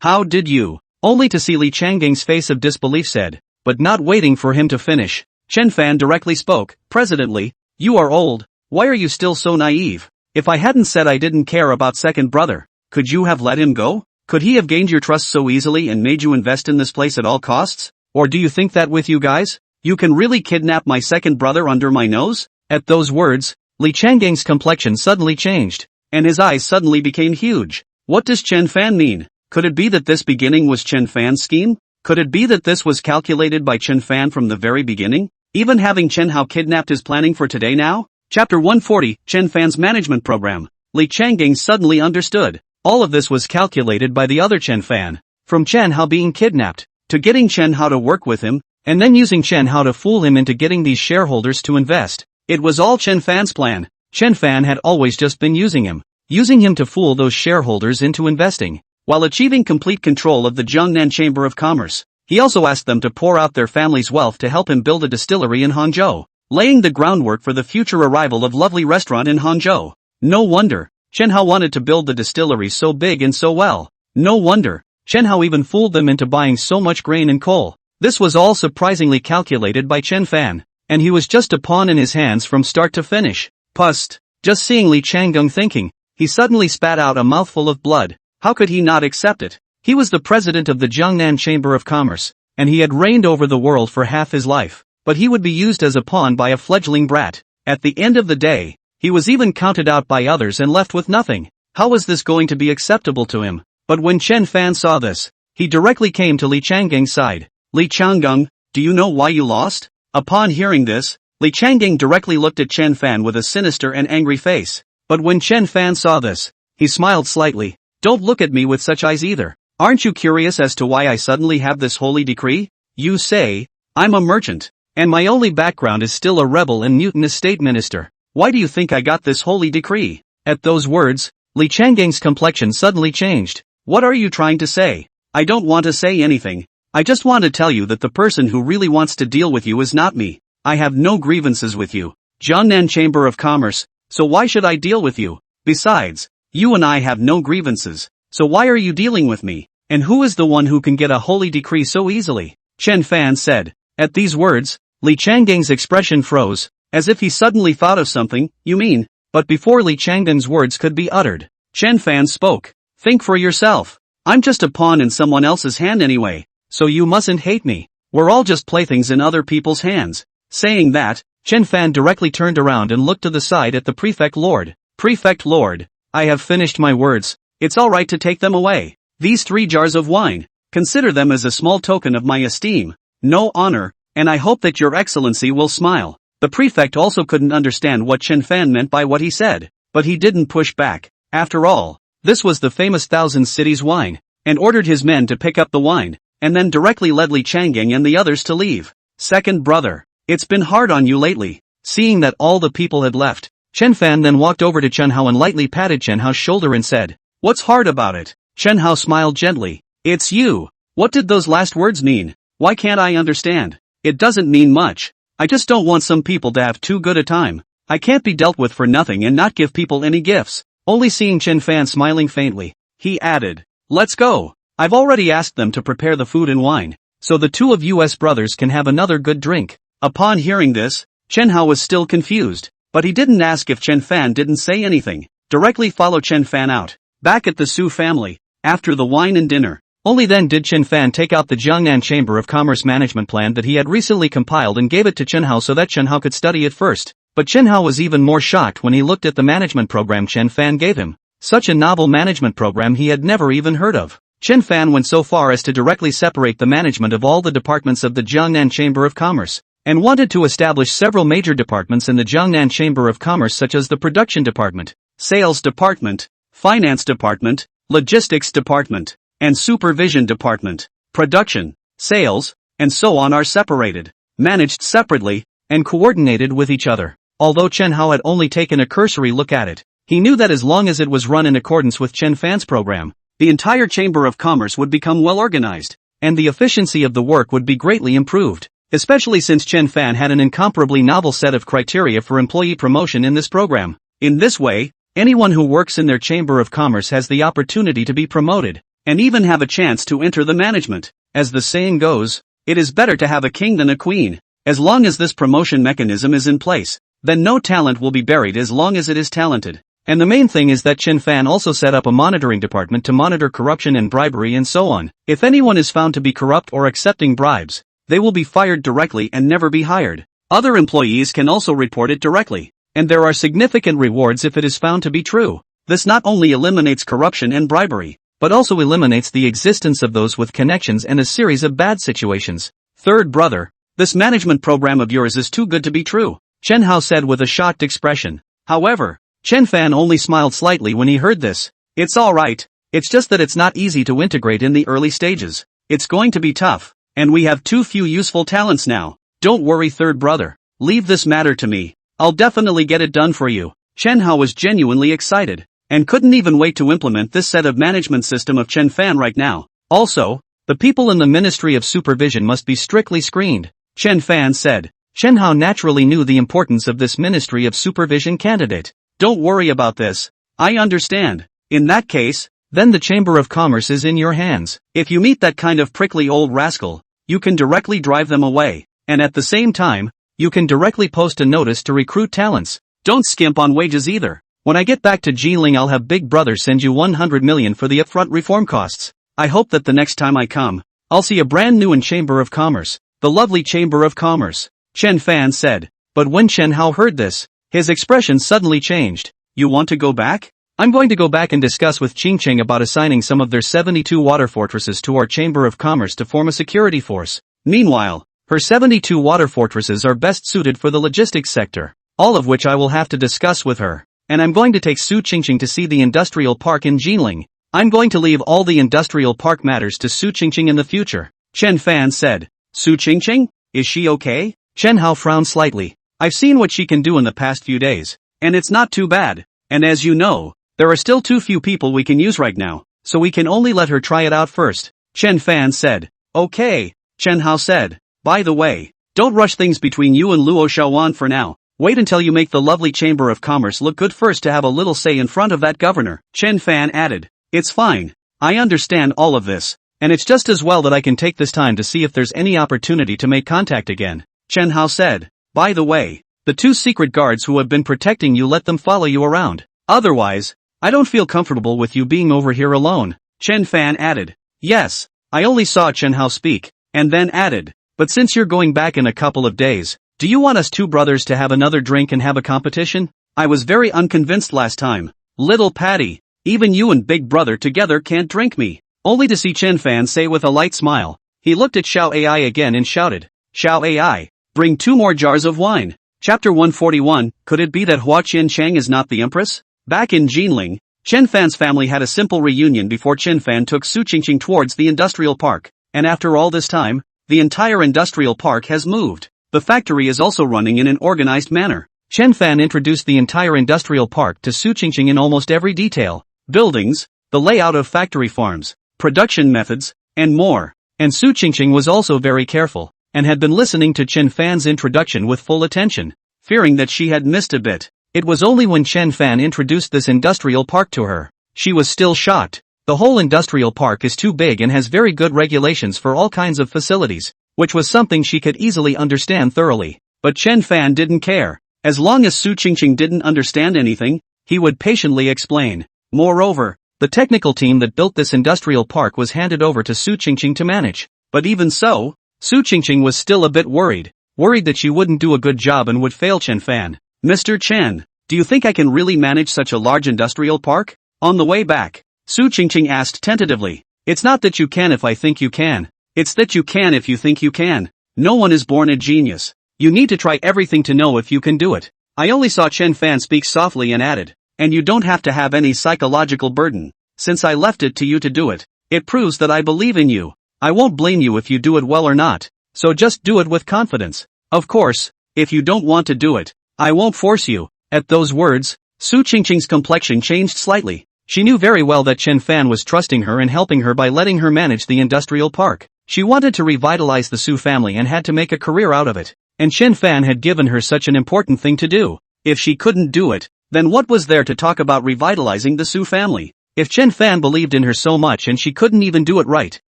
[SPEAKER 1] how did you? Only to see Li Changgang's face of disbelief said, but not waiting for him to finish, Chen Fan directly spoke, "President Li, you are old, why are you still so naive? If I hadn't said I didn't care about second brother, could you have let him go? Could he have gained your trust so easily and made you invest in this place at all costs? Or do you think that with you guys, you can really kidnap my second brother under my nose?" At those words, Li Changgang's complexion suddenly changed, and his eyes suddenly became huge. What does Chen Fan mean? Could it be that this beginning was Chen Fan's scheme? Could it be that this was calculated by Chen Fan from the very beginning? Even having Chen Hao kidnapped is planning for today now? Chapter 140, Chen Fan's Management Program. Li Changging suddenly understood. All of this was calculated by the other Chen Fan. From Chen Hao being kidnapped, to getting Chen Hao to work with him, and then using Chen Hao to fool him into getting these shareholders to invest. It was all Chen Fan's plan. Chen Fan had always just been using him to fool those shareholders into investing. While achieving complete control of the Jiangnan Chamber of Commerce, he also asked them to pour out their family's wealth to help him build a distillery in Hangzhou, laying the groundwork for the future arrival of Lovely Restaurant in Hangzhou. No wonder Chen Hao wanted to build the distillery so big and so well. No wonder Chen Hao even fooled them into buying so much grain and coal. This was all surprisingly calculated by Chen Fan, and he was just a pawn in his hands from start to finish. Pust. Just seeing Li Changgong thinking, he suddenly spat out a mouthful of blood. How could he not accept it? He was the president of the Jiangnan Chamber of Commerce, and he had reigned over the world for half his life, but he would be used as a pawn by a fledgling brat. At the end of the day, he was even counted out by others and left with nothing. How was this going to be acceptable to him? But when Chen Fan saw this, he directly came to Li Changgang's side. "Li Changgong, do you know why you lost?" Upon hearing this, Li Changging directly looked at Chen Fan with a sinister and angry face. But when Chen Fan saw this, he smiled slightly. "Don't look at me with such eyes either. Aren't you curious as to why I suddenly have this holy decree? You say, I'm a merchant, and my only background is still a rebel and mutinous state minister. Why do you think I got this holy decree?" At those words, Li Changging's complexion suddenly changed. "What are you trying to say?" "I don't want to say anything. I just want to tell you that the person who really wants to deal with you is not me. I have no grievances with you, Jiangnan Chamber of Commerce, so why should I deal with you? Besides, you and I have no grievances, so why are you dealing with me? And who is the one who can get a holy decree so easily?" Chen Fan said. At these words, Li Changging's expression froze, as if he suddenly thought of something. "You mean?" But before Li Changging's words could be uttered, Chen Fan spoke. "Think for yourself. I'm just a pawn in someone else's hand anyway, so you mustn't hate me. We're all just playthings in other people's hands." Saying that, Chen Fan directly turned around and looked to the side at the Prefect Lord. "Prefect Lord, I have finished my words. It's all right to take them away. These 3 jars of wine, consider them as a small token of my esteem, no honor, and I hope that your excellency will smile." The prefect also couldn't understand what Chen Fan meant by what he said, but he didn't push back. After all, this was the famous Thousand Cities wine, and ordered his men to pick up the wine, and then directly led Li Changging and the others to leave. "Second brother, it's been hard on you lately." Seeing that all the people had left, Chen Fan then walked over to Chen Hao and lightly patted Chen Hao's shoulder and said, "What's hard about it?" Chen Hao smiled gently. "It's you. What did those last words mean? Why can't I understand?" "It doesn't mean much. I just don't want some people to have too good a time. I can't be dealt with for nothing and not give people any gifts." Only seeing Chen Fan smiling faintly, he added, "Let's go. I've already asked them to prepare the food and wine, so the 2 of us brothers can have another good drink." Upon hearing this, Chen Hao was still confused, but he didn't ask if Chen Fan didn't say anything. Directly followed Chen Fan out. Back at the Su family, after the wine and dinner, only then did Chen Fan take out the Jiangnan Chamber of Commerce management plan that he had recently compiled and gave it to Chen Hao so that Chen Hao could study it first. But Chen Hao was even more shocked when he looked at the management program Chen Fan gave him. Such a novel management program he had never even heard of. Chen Fan went so far as to directly separate the management of all the departments of the Jiangnan Chamber of Commerce, and wanted to establish several major departments in the Jiangnan Chamber of Commerce such as the Production Department, Sales Department, Finance Department, Logistics Department, and Supervision Department. Production, sales, and so on are separated, managed separately, and coordinated with each other. Although Chen Hao had only taken a cursory look at it, he knew that as long as it was run in accordance with Chen Fan's program, the entire Chamber of Commerce would become well organized, and the efficiency of the work would be greatly improved, especially since Chen Fan had an incomparably novel set of criteria for employee promotion in this program. In this way, anyone who works in their Chamber of Commerce has the opportunity to be promoted, and even have a chance to enter the management. As the saying goes, It is better to have a king than a queen. As long as this promotion mechanism is in place, then no talent will be buried as long as it is talented. And the main thing is that Chen Fan also set up a monitoring department to monitor corruption and bribery and so on. If anyone is found to be corrupt or accepting bribes, they will be fired directly and never be hired. Other employees can also report it directly, and there are significant rewards if it is found to be true. This not only eliminates corruption and bribery, but also eliminates the existence of those with connections and a series of bad situations. Third brother, this management program of yours is too good to be true, Chen Hao said with a shocked expression. However, Chen Fan only smiled slightly when he heard this. It's alright, it's just that it's not easy to integrate in the early stages. It's going to be tough, and we have too few useful talents now. Don't worry third brother, leave this matter to me. I'll definitely get it done for you. Chen Hao was genuinely excited, and couldn't even wait to implement this set of management system of Chen Fan right now. Also, the people in the Ministry of Supervision must be strictly screened, Chen Fan said. Chen Hao naturally knew the importance of this Ministry of Supervision candidate. Don't worry about this. I understand. In that case, then the Chamber of Commerce is in your hands. If you meet that kind of prickly old rascal, you can directly drive them away, and at the same time, you can directly post a notice to recruit talents. Don't skimp on wages either. When I get back to Jiling, I'll have Big Brother send you 100 million for the upfront reform costs. I hope that the next time I come, I'll see a brand new Chamber of Commerce, the lovely Chamber of Commerce, Chen Fan said. But when Chen Hao heard this, his expression suddenly changed. You want to go back? I'm going to go back and discuss with Qing Qing about assigning some of their 72 water fortresses to our Chamber of Commerce to form a security force. Meanwhile, her 72 water fortresses are best suited for the logistics sector, all of which I will have to discuss with her. And I'm going to take Su Qingqing to see the industrial park in Jinling. I'm going to leave all the industrial park matters to Su Qingqing in the future, Chen Fan said. Su Qingqing? Is she okay? Chen Hao frowned slightly. I've seen what she can do in the past few days, and it's not too bad. And as you know, there are still too few people we can use right now, so we can only let her try it out first, Chen Fan said. Okay, Chen Hao said. By the way, don't rush things between you and Luo Xiaowan for now. Wait until you make the lovely Chamber of Commerce look good first to have a little say in front of that governor, Chen Fan added. It's fine. I understand all of this, and it's just as well that I can take this time to see if there's any opportunity to make contact again, Chen Hao said. By the way, the 2 secret guards who have been protecting you, let them follow you around. Otherwise, I don't feel comfortable with you being over here alone, Chen Fan added. Yes, I only saw Chen Hao speak, and then added, but since you're going back in a couple of days, do you want us 2 brothers to have another drink and have a competition? I was very unconvinced last time. Little Patty, even you and Big Brother together can't drink me. Only to see Chen Fan say with a light smile. He looked at Xiao Ai again and shouted, Xiao Ai, bring 2 more jars of wine. Chapter 141, could it be that Hua Qian Chang is not the empress? Back in Jinling, Chen Fan's family had a simple reunion before Chen Fan took Su Qingqing towards the industrial park, and after all this time, the entire industrial park has moved. The factory is also running in an organized manner. Chen Fan introduced the entire industrial park to Su Qingqing in almost every detail. Buildings, the layout of factory farms, production methods, and more. And Su Qingqing was also very careful, and had been listening to Chen Fan's introduction with full attention, fearing that she had missed a bit. It was only when Chen Fan introduced this industrial park to her, she was still shocked. The whole industrial park is too big and has very good regulations for all kinds of facilities, which was something she could easily understand thoroughly. But Chen Fan didn't care. As long as Su Qingqing didn't understand anything, he would patiently explain. Moreover, the technical team that built this industrial park was handed over to Su Qingqing to manage. But even so, Su Qingqing was still a bit worried that she wouldn't do a good job and would fail Chen Fan. Mr. Chen, do you think I can really manage such a large industrial park? On the way back, Su Qingqing asked tentatively. It's not that you can if I think you can. It's that you can if you think you can. No one is born a genius. You need to try everything to know if you can do it. I only saw Chen Fan speak softly and added, and you don't have to have any psychological burden, since I left it to you to do it. It proves that I believe in you. I won't blame you if you do it well or not, so just do it with confidence. Of course, if you don't want to do it, I won't force you. At those words, Su Qingqing's complexion changed slightly. She knew very well that Chen Fan was trusting her and helping her by letting her manage the industrial park. She wanted to revitalize the Su family and had to make a career out of it. And Chen Fan had given her such an important thing to do. If she couldn't do it, then what was there to talk about revitalizing the Su family? If Chen Fan believed in her so much and she couldn't even do it right,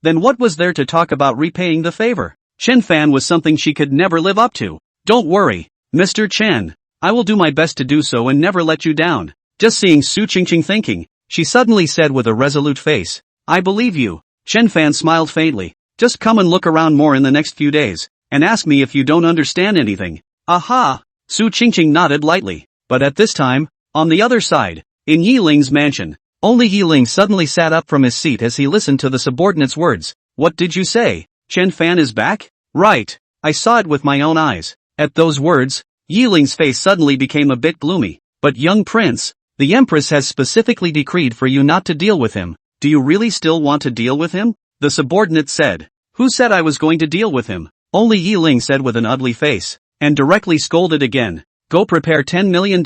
[SPEAKER 1] then what was there to talk about repaying the favor? Chen Fan was something she could never live up to. Don't worry, Mr. Chen. I will do my best to do so and never let you down. Just seeing Su Qingqing thinking, she suddenly said with a resolute face, I believe you. Chen Fan smiled faintly. Just come and look around more in the next few days, and ask me if you don't understand anything. Aha! Su Qingqing nodded lightly. But at this time, on the other side, in Yi Ling's mansion, only Yi Ling suddenly sat up from his seat as he listened to the subordinate's words. What did you say? Chen Fan is back? Right. I saw it with my own eyes. At those words, Yi Ling's face suddenly became a bit gloomy. But young prince, the empress has specifically decreed for you not to deal with him. Do you really still want to deal with him? The subordinate said. Who said I was going to deal with him? Only Yi Ling said with an ugly face, and directly scolded again. Go prepare $10 million.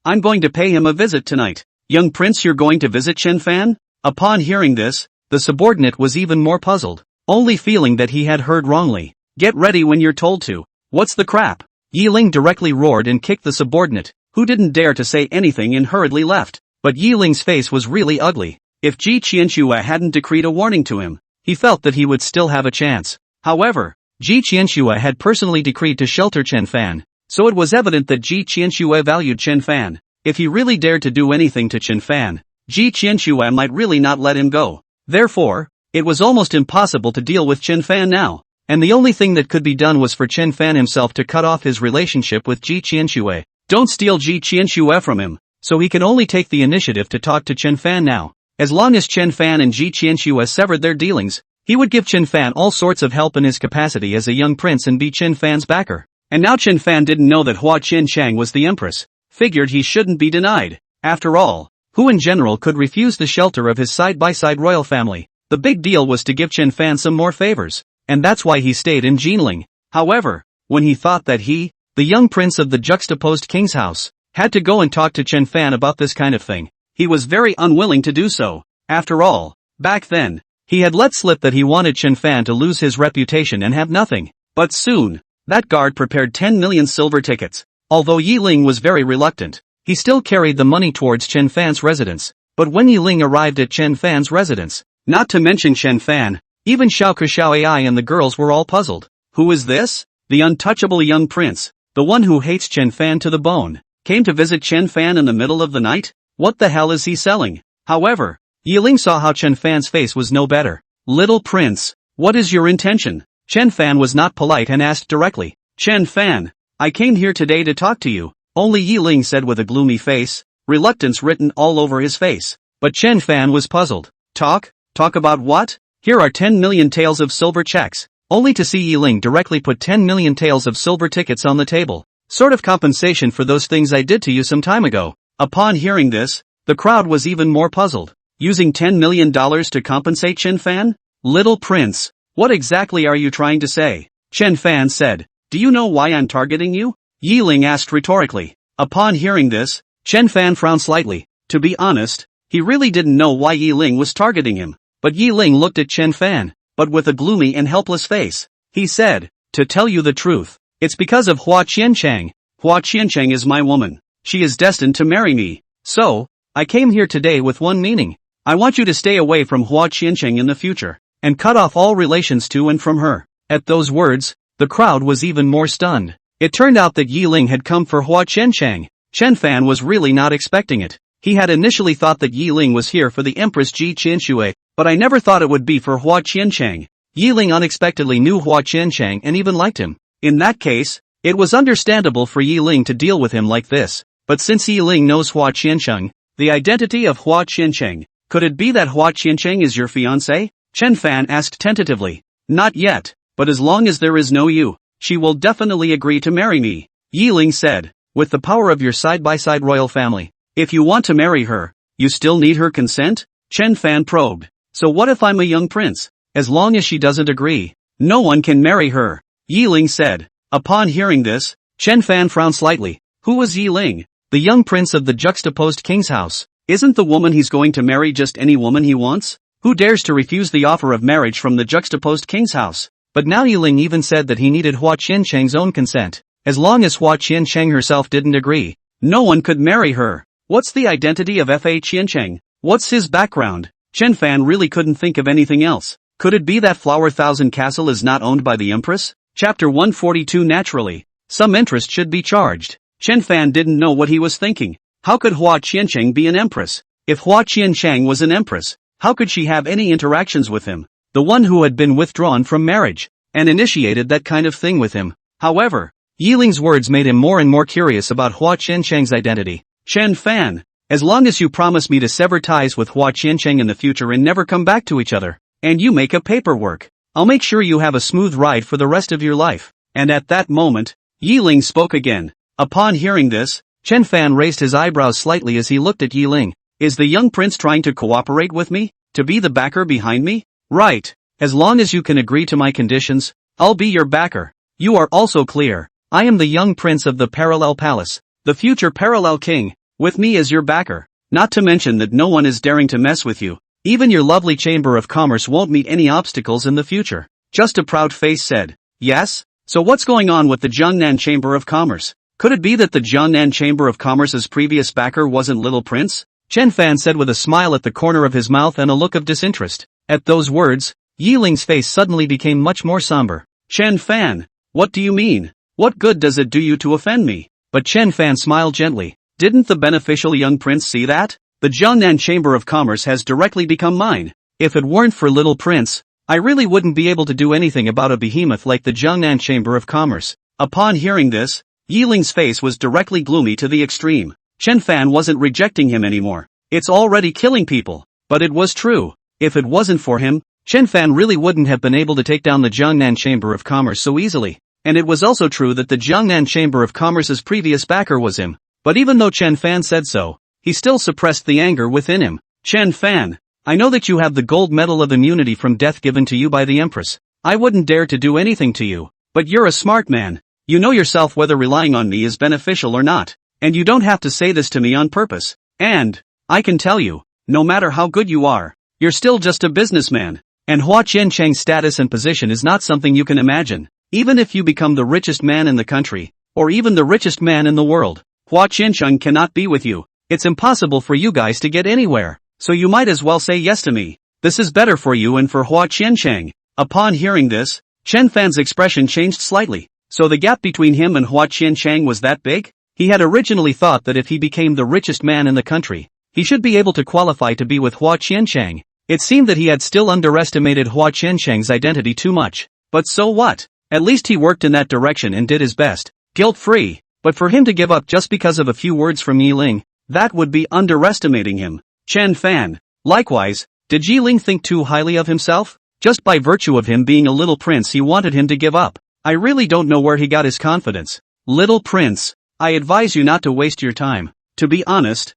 [SPEAKER 1] I'm going to pay him a visit tonight. Young prince, you're going to visit Chen Fan? Upon hearing this, the subordinate was even more puzzled, only feeling that he had heard wrongly. Get ready when you're told to. What's the crap? Yi Ling directly roared and kicked the subordinate, who didn't dare to say anything and hurriedly left. But Yi Ling's face was really ugly. If Ji Qianxue hadn't decreed a warning to him, he felt that he would still have a chance. However, Ji Qianxue had personally decreed to shelter Chen Fan, so it was evident that Ji Qianxue valued Chen Fan. If he really dared to do anything to Chen Fan, Ji Qianxue might really not let him go. Therefore, it was almost impossible to deal with Chen Fan now, and the only thing that could be done was for Chen Fan himself to cut off his relationship with Ji Qianxue. Don't steal Ji Qianxue from him, so he can only take the initiative to talk to Chen Fan now. As long as Chen Fan and Ji Qianxue severed their dealings, he would give Chen Fan all sorts of help in his capacity as a young prince and be Chen Fan's backer. And now Chen Fan didn't know that Hua Qianchang was the empress. Figured he shouldn't be denied. After all, who in general could refuse the shelter of his side-by-side royal family? The big deal was to give Chen Fan some more favors, and that's why he stayed in Jinling. However, when he thought that he, the young prince of the juxtaposed king's house, had to go and talk to Chen Fan about this kind of thing, he was very unwilling to do so. After all, back then, he had let slip that he wanted Chen Fan to lose his reputation and have nothing. But soon, that guard prepared 10 million silver tickets. Although Yi Ling was very reluctant, he still carried the money towards Chen Fan's residence. But when Yi Ling arrived at Chen Fan's residence, not to mention Chen Fan, even Xiao Ke Ai and the girls were all puzzled. Who is this? The untouchable young prince, the one who hates Chen Fan to the bone, came to visit Chen Fan in the middle of the night? What the hell is he selling? However, Yi Ling saw how Chen Fan's face was no better. Little prince, what is your intention? Chen Fan was not polite and asked directly. Chen Fan, I came here today to talk to you, only Yi Ling said with a gloomy face, reluctance written all over his face. But Chen Fan was puzzled. Talk? Talk about what? Here are 10 million taels of silver checks, only to see Yi Ling directly put 10 million taels of silver tickets on the table. Sort of compensation for those things I did to you some time ago. Upon hearing this, the crowd was even more puzzled. Using $10 million to compensate Chen Fan? Little prince, what exactly are you trying to say? Chen Fan said. Do you know why I'm targeting you? Yi Ling asked rhetorically. Upon hearing this, Chen Fan frowned slightly. To be honest, he really didn't know why Yi Ling was targeting him. But Yi Ling looked at Chen Fan, but with a gloomy and helpless face. He said, to tell you the truth, it's because of Hua Qianchang. Hua Qianchang is my woman. She is destined to marry me. So, I came here today with one meaning. I want you to stay away from Hua Qianchang in the future, and cut off all relations to and from her. At those words, the crowd was even more stunned. It turned out that Yi Ling had come for Hua Qianchang. Chen Fan was really not expecting it. He had initially thought that Yi Ling was here for the Empress Ji Qianxue, but I never thought it would be for Hua Qianchang. Yi Ling unexpectedly knew Hua Qianchang and even liked him. In that case, it was understandable for Yi Ling to deal with him like this. But since Yi Ling knows Hua Qianchang, the identity of Hua Qianchang, could it be that Hua Qianchang is your fiancé? Chen Fan asked tentatively. Not yet, but as long as there is no you, she will definitely agree to marry me. Yi Ling said, with the power of your side-by-side royal family. If you want to marry her, you still need her consent? Chen Fan probed. So what if I'm a young prince? As long as she doesn't agree, no one can marry her. Yi Ling said. Upon hearing this, Chen Fan frowned slightly. Who was Yi Ling? The young prince of the juxtaposed king's house. Isn't the woman he's going to marry just any woman he wants? Who dares to refuse the offer of marriage from the juxtaposed king's house? But now Yi Ling even said that he needed Hua Qianchang's own consent. As long as Hua Qianchang herself didn't agree, no one could marry her. What's the identity of Fa Qianchang? What's his background? Chen Fan really couldn't think of anything else. Could it be that Flower Thousand Castle is not owned by the Empress? Chapter 142. Naturally, some interest should be charged. Chen Fan didn't know what he was thinking. How could Hua Qiancheng be an empress? If Hua Qiancheng was an empress, how could she have any interactions with him? The one who had been withdrawn from marriage, and initiated that kind of thing with him. However, Yiling's words made him more and more curious about Hua Qiancheng's identity. Chen Fan, as long as you promise me to sever ties with Hua Qiancheng in the future and never come back to each other, and you make up paperwork, I'll make sure you have a smooth ride for the rest of your life. And at that moment, Yiling spoke again. Upon hearing this, Chen Fan raised his eyebrows slightly as he looked at Yiling. Is the young prince trying to cooperate with me? To be the backer behind me? Right. As long as you can agree to my conditions, I'll be your backer. You are also clear. I am the young prince of the Parallel Palace, the future Parallel King, with me as your backer. Not to mention that no one is daring to mess with you. Even your lovely Chamber of Commerce won't meet any obstacles in the future. Just a proud face said. Yes? So what's going on with the Jiangnan Chamber of Commerce? Could it be that the Jiangnan Chamber of Commerce's previous backer wasn't Little Prince? Chen Fan said with a smile at the corner of his mouth and a look of disinterest. At those words, Yiling's face suddenly became much more somber. Chen Fan, what do you mean? What good does it do you to offend me? But Chen Fan smiled gently. Didn't the beneficial young prince see that? The Jiangnan Chamber of Commerce has directly become mine. If it weren't for Little Prince, I really wouldn't be able to do anything about a behemoth like the Jiangnan Chamber of Commerce. Upon hearing this, Yiling's face was directly gloomy to the extreme. Chen Fan wasn't rejecting him anymore. It's already killing people. But it was true. If it wasn't for him, Chen Fan really wouldn't have been able to take down the Jiangnan Chamber of Commerce so easily. And it was also true that the Jiangnan Chamber of Commerce's previous backer was him. But even though Chen Fan said so, he still suppressed the anger within him. Chen Fan, I know that you have the gold medal of immunity from death given to you by the Empress. I wouldn't dare to do anything to you. But you're a smart man. You know yourself whether relying on me is beneficial or not. And you don't have to say this to me on purpose. And, I can tell you, no matter how good you are, you're still just a businessman. And Hua Qiancheng's status and position is not something you can imagine. Even if you become the richest man in the country, or even the richest man in the world, Hua Qiancheng cannot be with you. It's impossible for you guys to get anywhere. So you might as well say yes to me. This is better for you and for Hua Qiancheng. Upon hearing this, Chen Fan's expression changed slightly. So the gap between him and Hua Qiancheng was that big? He had originally thought that if he became the richest man in the country, he should be able to qualify to be with Hua Qiancheng. It seemed that he had still underestimated Hua Qiancheng's identity too much. But so what? At least he worked in that direction and did his best. Guilt-free. But for him to give up just because of a few words from Yiling, that would be underestimating him. Chen Fan. Likewise, did Yiling think too highly of himself? Just by virtue of him being a little prince he wanted him to give up. I really don't know where he got his confidence. Little prince, I advise you not to waste your time. To be honest,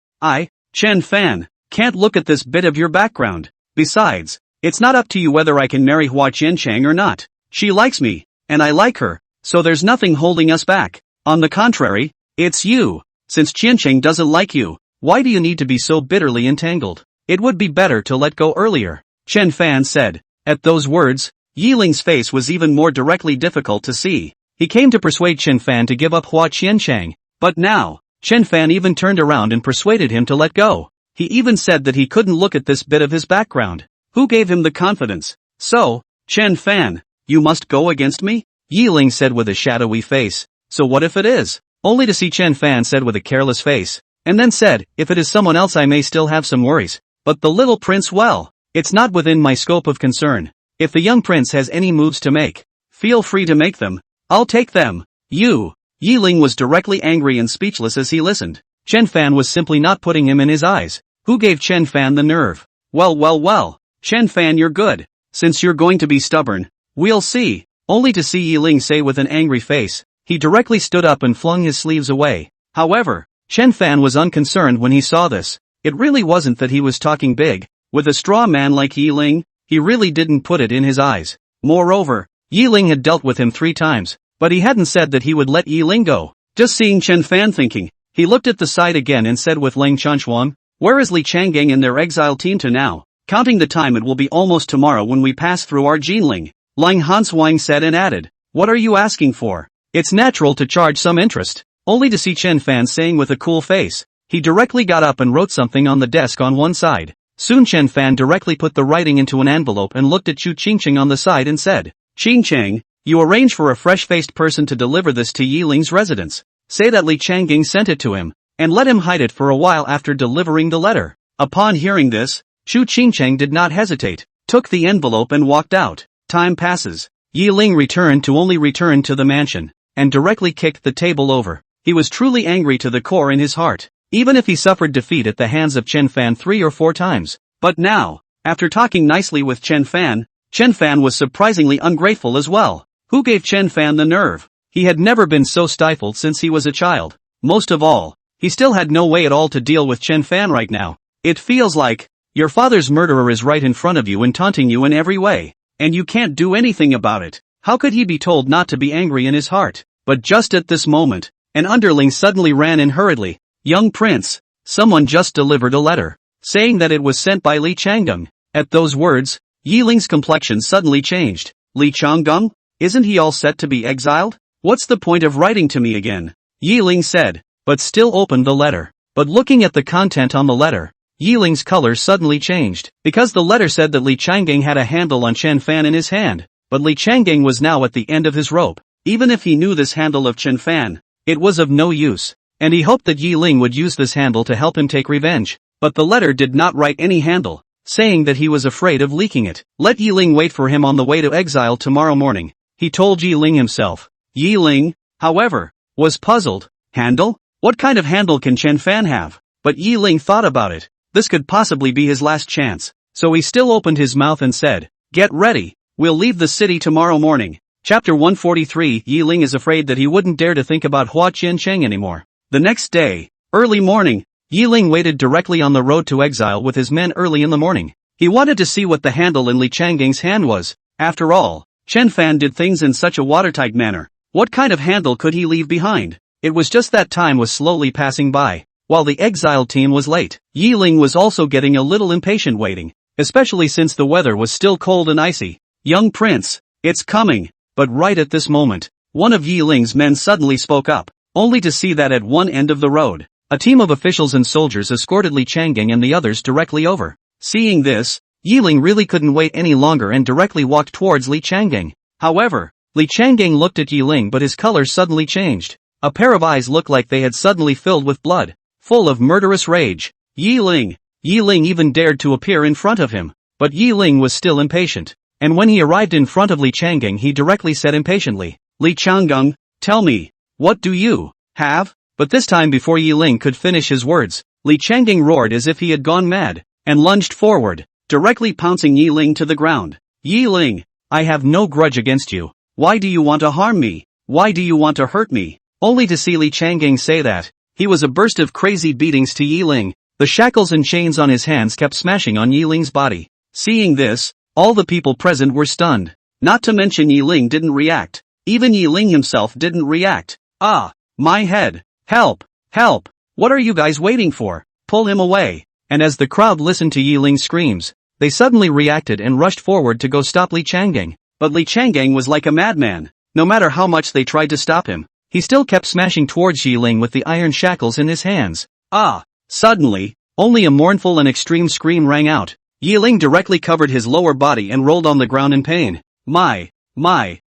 [SPEAKER 1] Chen Fan, can't look at this bit of your background. Besides, it's not up to you whether I can marry Hua Qiancheng or not. She likes me, and I like her, so there's nothing holding us back. On the contrary, it's you. Since Qiancheng doesn't like you, why do you need to be so bitterly entangled? It would be better to let go earlier, Chen Fan said. At those words, Yiling's face was even more directly difficult to see. He came to persuade Chen Fan to give up Hua Qiancheng, but now, Chen Fan even turned around and persuaded him to let go. He even said that he couldn't look at this bit of his background. Who gave him the confidence? So, Chen Fan, you must go against me? Yiling said with a shadowy face. So what if it is? Only to see Chen Fan said with a careless face. And then said, if it is someone else I may still have some worries. But the little prince, well, it's not within my scope of concern. If the young prince has any moves to make, feel free to make them. I'll take them. Yiling was directly angry and speechless as he listened. Chen Fan was simply not putting him in his eyes. Who gave Chen Fan the nerve? Well. Chen Fan, you're good. Since you're going to be stubborn, we'll see. Only to see Yiling say with an angry face, he directly stood up and flung his sleeves away. However, Chen Fan was unconcerned when he saw this. It really wasn't that he was talking big. With a straw man like Yiling, he really didn't put it in his eyes. Moreover, Yiling had dealt with him 3 times, but he hadn't said that he would let Yiling go. Just seeing Chen Fan thinking, he looked at the side again and said with Lang Chanchuan, where is Li Changgang and their exile team to now? Counting the time, it will be almost tomorrow when we pass through our Jinling. Lang Hanswang said and added, what are you asking for? It's natural to charge some interest. Only to see Chen Fan saying with a cool face. He directly got up and wrote something on the desk on one side. Soon Chen Fan directly put the writing into an envelope and looked at Chu Qingcheng on the side and said, Qingcheng, you arrange for a fresh-faced person to deliver this to Yiling's residence. Say that Li Changging sent it to him, and let him hide it for a while after delivering the letter. Upon hearing this, Chu Qingcheng did not hesitate, took the envelope and walked out. Time passes. Yiling returned to the mansion, and directly kicked the table over. He was truly angry to the core in his heart, even if he suffered defeat at the hands of Chen Fan 3 or 4 times. But now, after talking nicely with Chen Fan was surprisingly ungrateful as well. Who gave Chen Fan the nerve? He had never been so stifled since he was a child. Most of all, he still had no way at all to deal with Chen Fan right now. It feels like, your father's murderer is right in front of you and taunting you in every way, and you can't do anything about it. How could he be told not to be angry in his heart? But just at this moment, an underling suddenly ran in hurriedly. Young prince, someone just delivered a letter, saying that it was sent by Li Changgeng. At those words, Yiling's complexion suddenly changed. Li Changgeng? Isn't he all set to be exiled? What's the point of writing to me again? Yiling said, but still opened the letter. But looking at the content on the letter, Yiling's color suddenly changed, because the letter said that Li Changging had a handle on Chen Fan in his hand, but Li Changging was now at the end of his rope. Even if he knew this handle of Chen Fan, it was of no use, and he hoped that Yiling would use this handle to help him take revenge. But the letter did not write any handle, saying that he was afraid of leaking it. Let Yiling wait for him on the way to exile tomorrow morning, he told Yiling himself. Yiling, however, was puzzled. Handle? What kind of handle can Chen Fan have? But Yiling thought about it. This could possibly be his last chance, so he still opened his mouth and said, Get ready, we'll leave the city tomorrow morning. Chapter 143. Yiling is afraid that he wouldn't dare to think about Hua Qiancheng anymore. The next day, early morning, Yiling waited directly on the road to exile with his men early in the morning. He wanted to see what the handle in Li Changging's hand was. After all, Chen Fan did things in such a watertight manner. What kind of handle could he leave behind? It was just that time was slowly passing by. While the exile team was late, Yiling was also getting a little impatient waiting, especially since the weather was still cold and icy. Young prince, it's coming. But right at this moment, one of Yiling's men suddenly spoke up, only to see that at one end of the road, a team of officials and soldiers escorted Li Changging and the others directly over. Seeing this, Yiling really couldn't wait any longer and directly walked towards Li Changging. However, Li Changging looked at Yiling, but his color suddenly changed. A pair of eyes looked like they had suddenly filled with blood, full of murderous rage. Yiling even dared to appear in front of him, but Yiling was still impatient. And when he arrived in front of Li Changging, he directly said impatiently, Li Changgeng, tell me, what do you have? But this time before Yiling could finish his words, Li Changging roared as if he had gone mad, and lunged forward, directly pouncing Yiling to the ground. Yiling, I have no grudge against you. Why do you want to harm me? Why do you want to hurt me? Only to see Li Changging say that, he was a burst of crazy beatings to Yiling. The shackles and chains on his hands kept smashing on Yiling's body. Seeing this, all the people present were stunned. Not to mention Yiling didn't react. Even Yiling himself didn't react. Ah, my head. Help, help. What are you guys waiting for? Pull him away. And as the crowd listened to Yiling's screams, they suddenly reacted and rushed forward to go stop Li Changging. But Li Changging was like a madman. No matter how much they tried to stop him, he still kept smashing towards Yiling with the iron shackles in his hands. Ah! Suddenly, only a mournful and extreme scream rang out. Yiling directly covered his lower body and rolled on the ground in pain. My,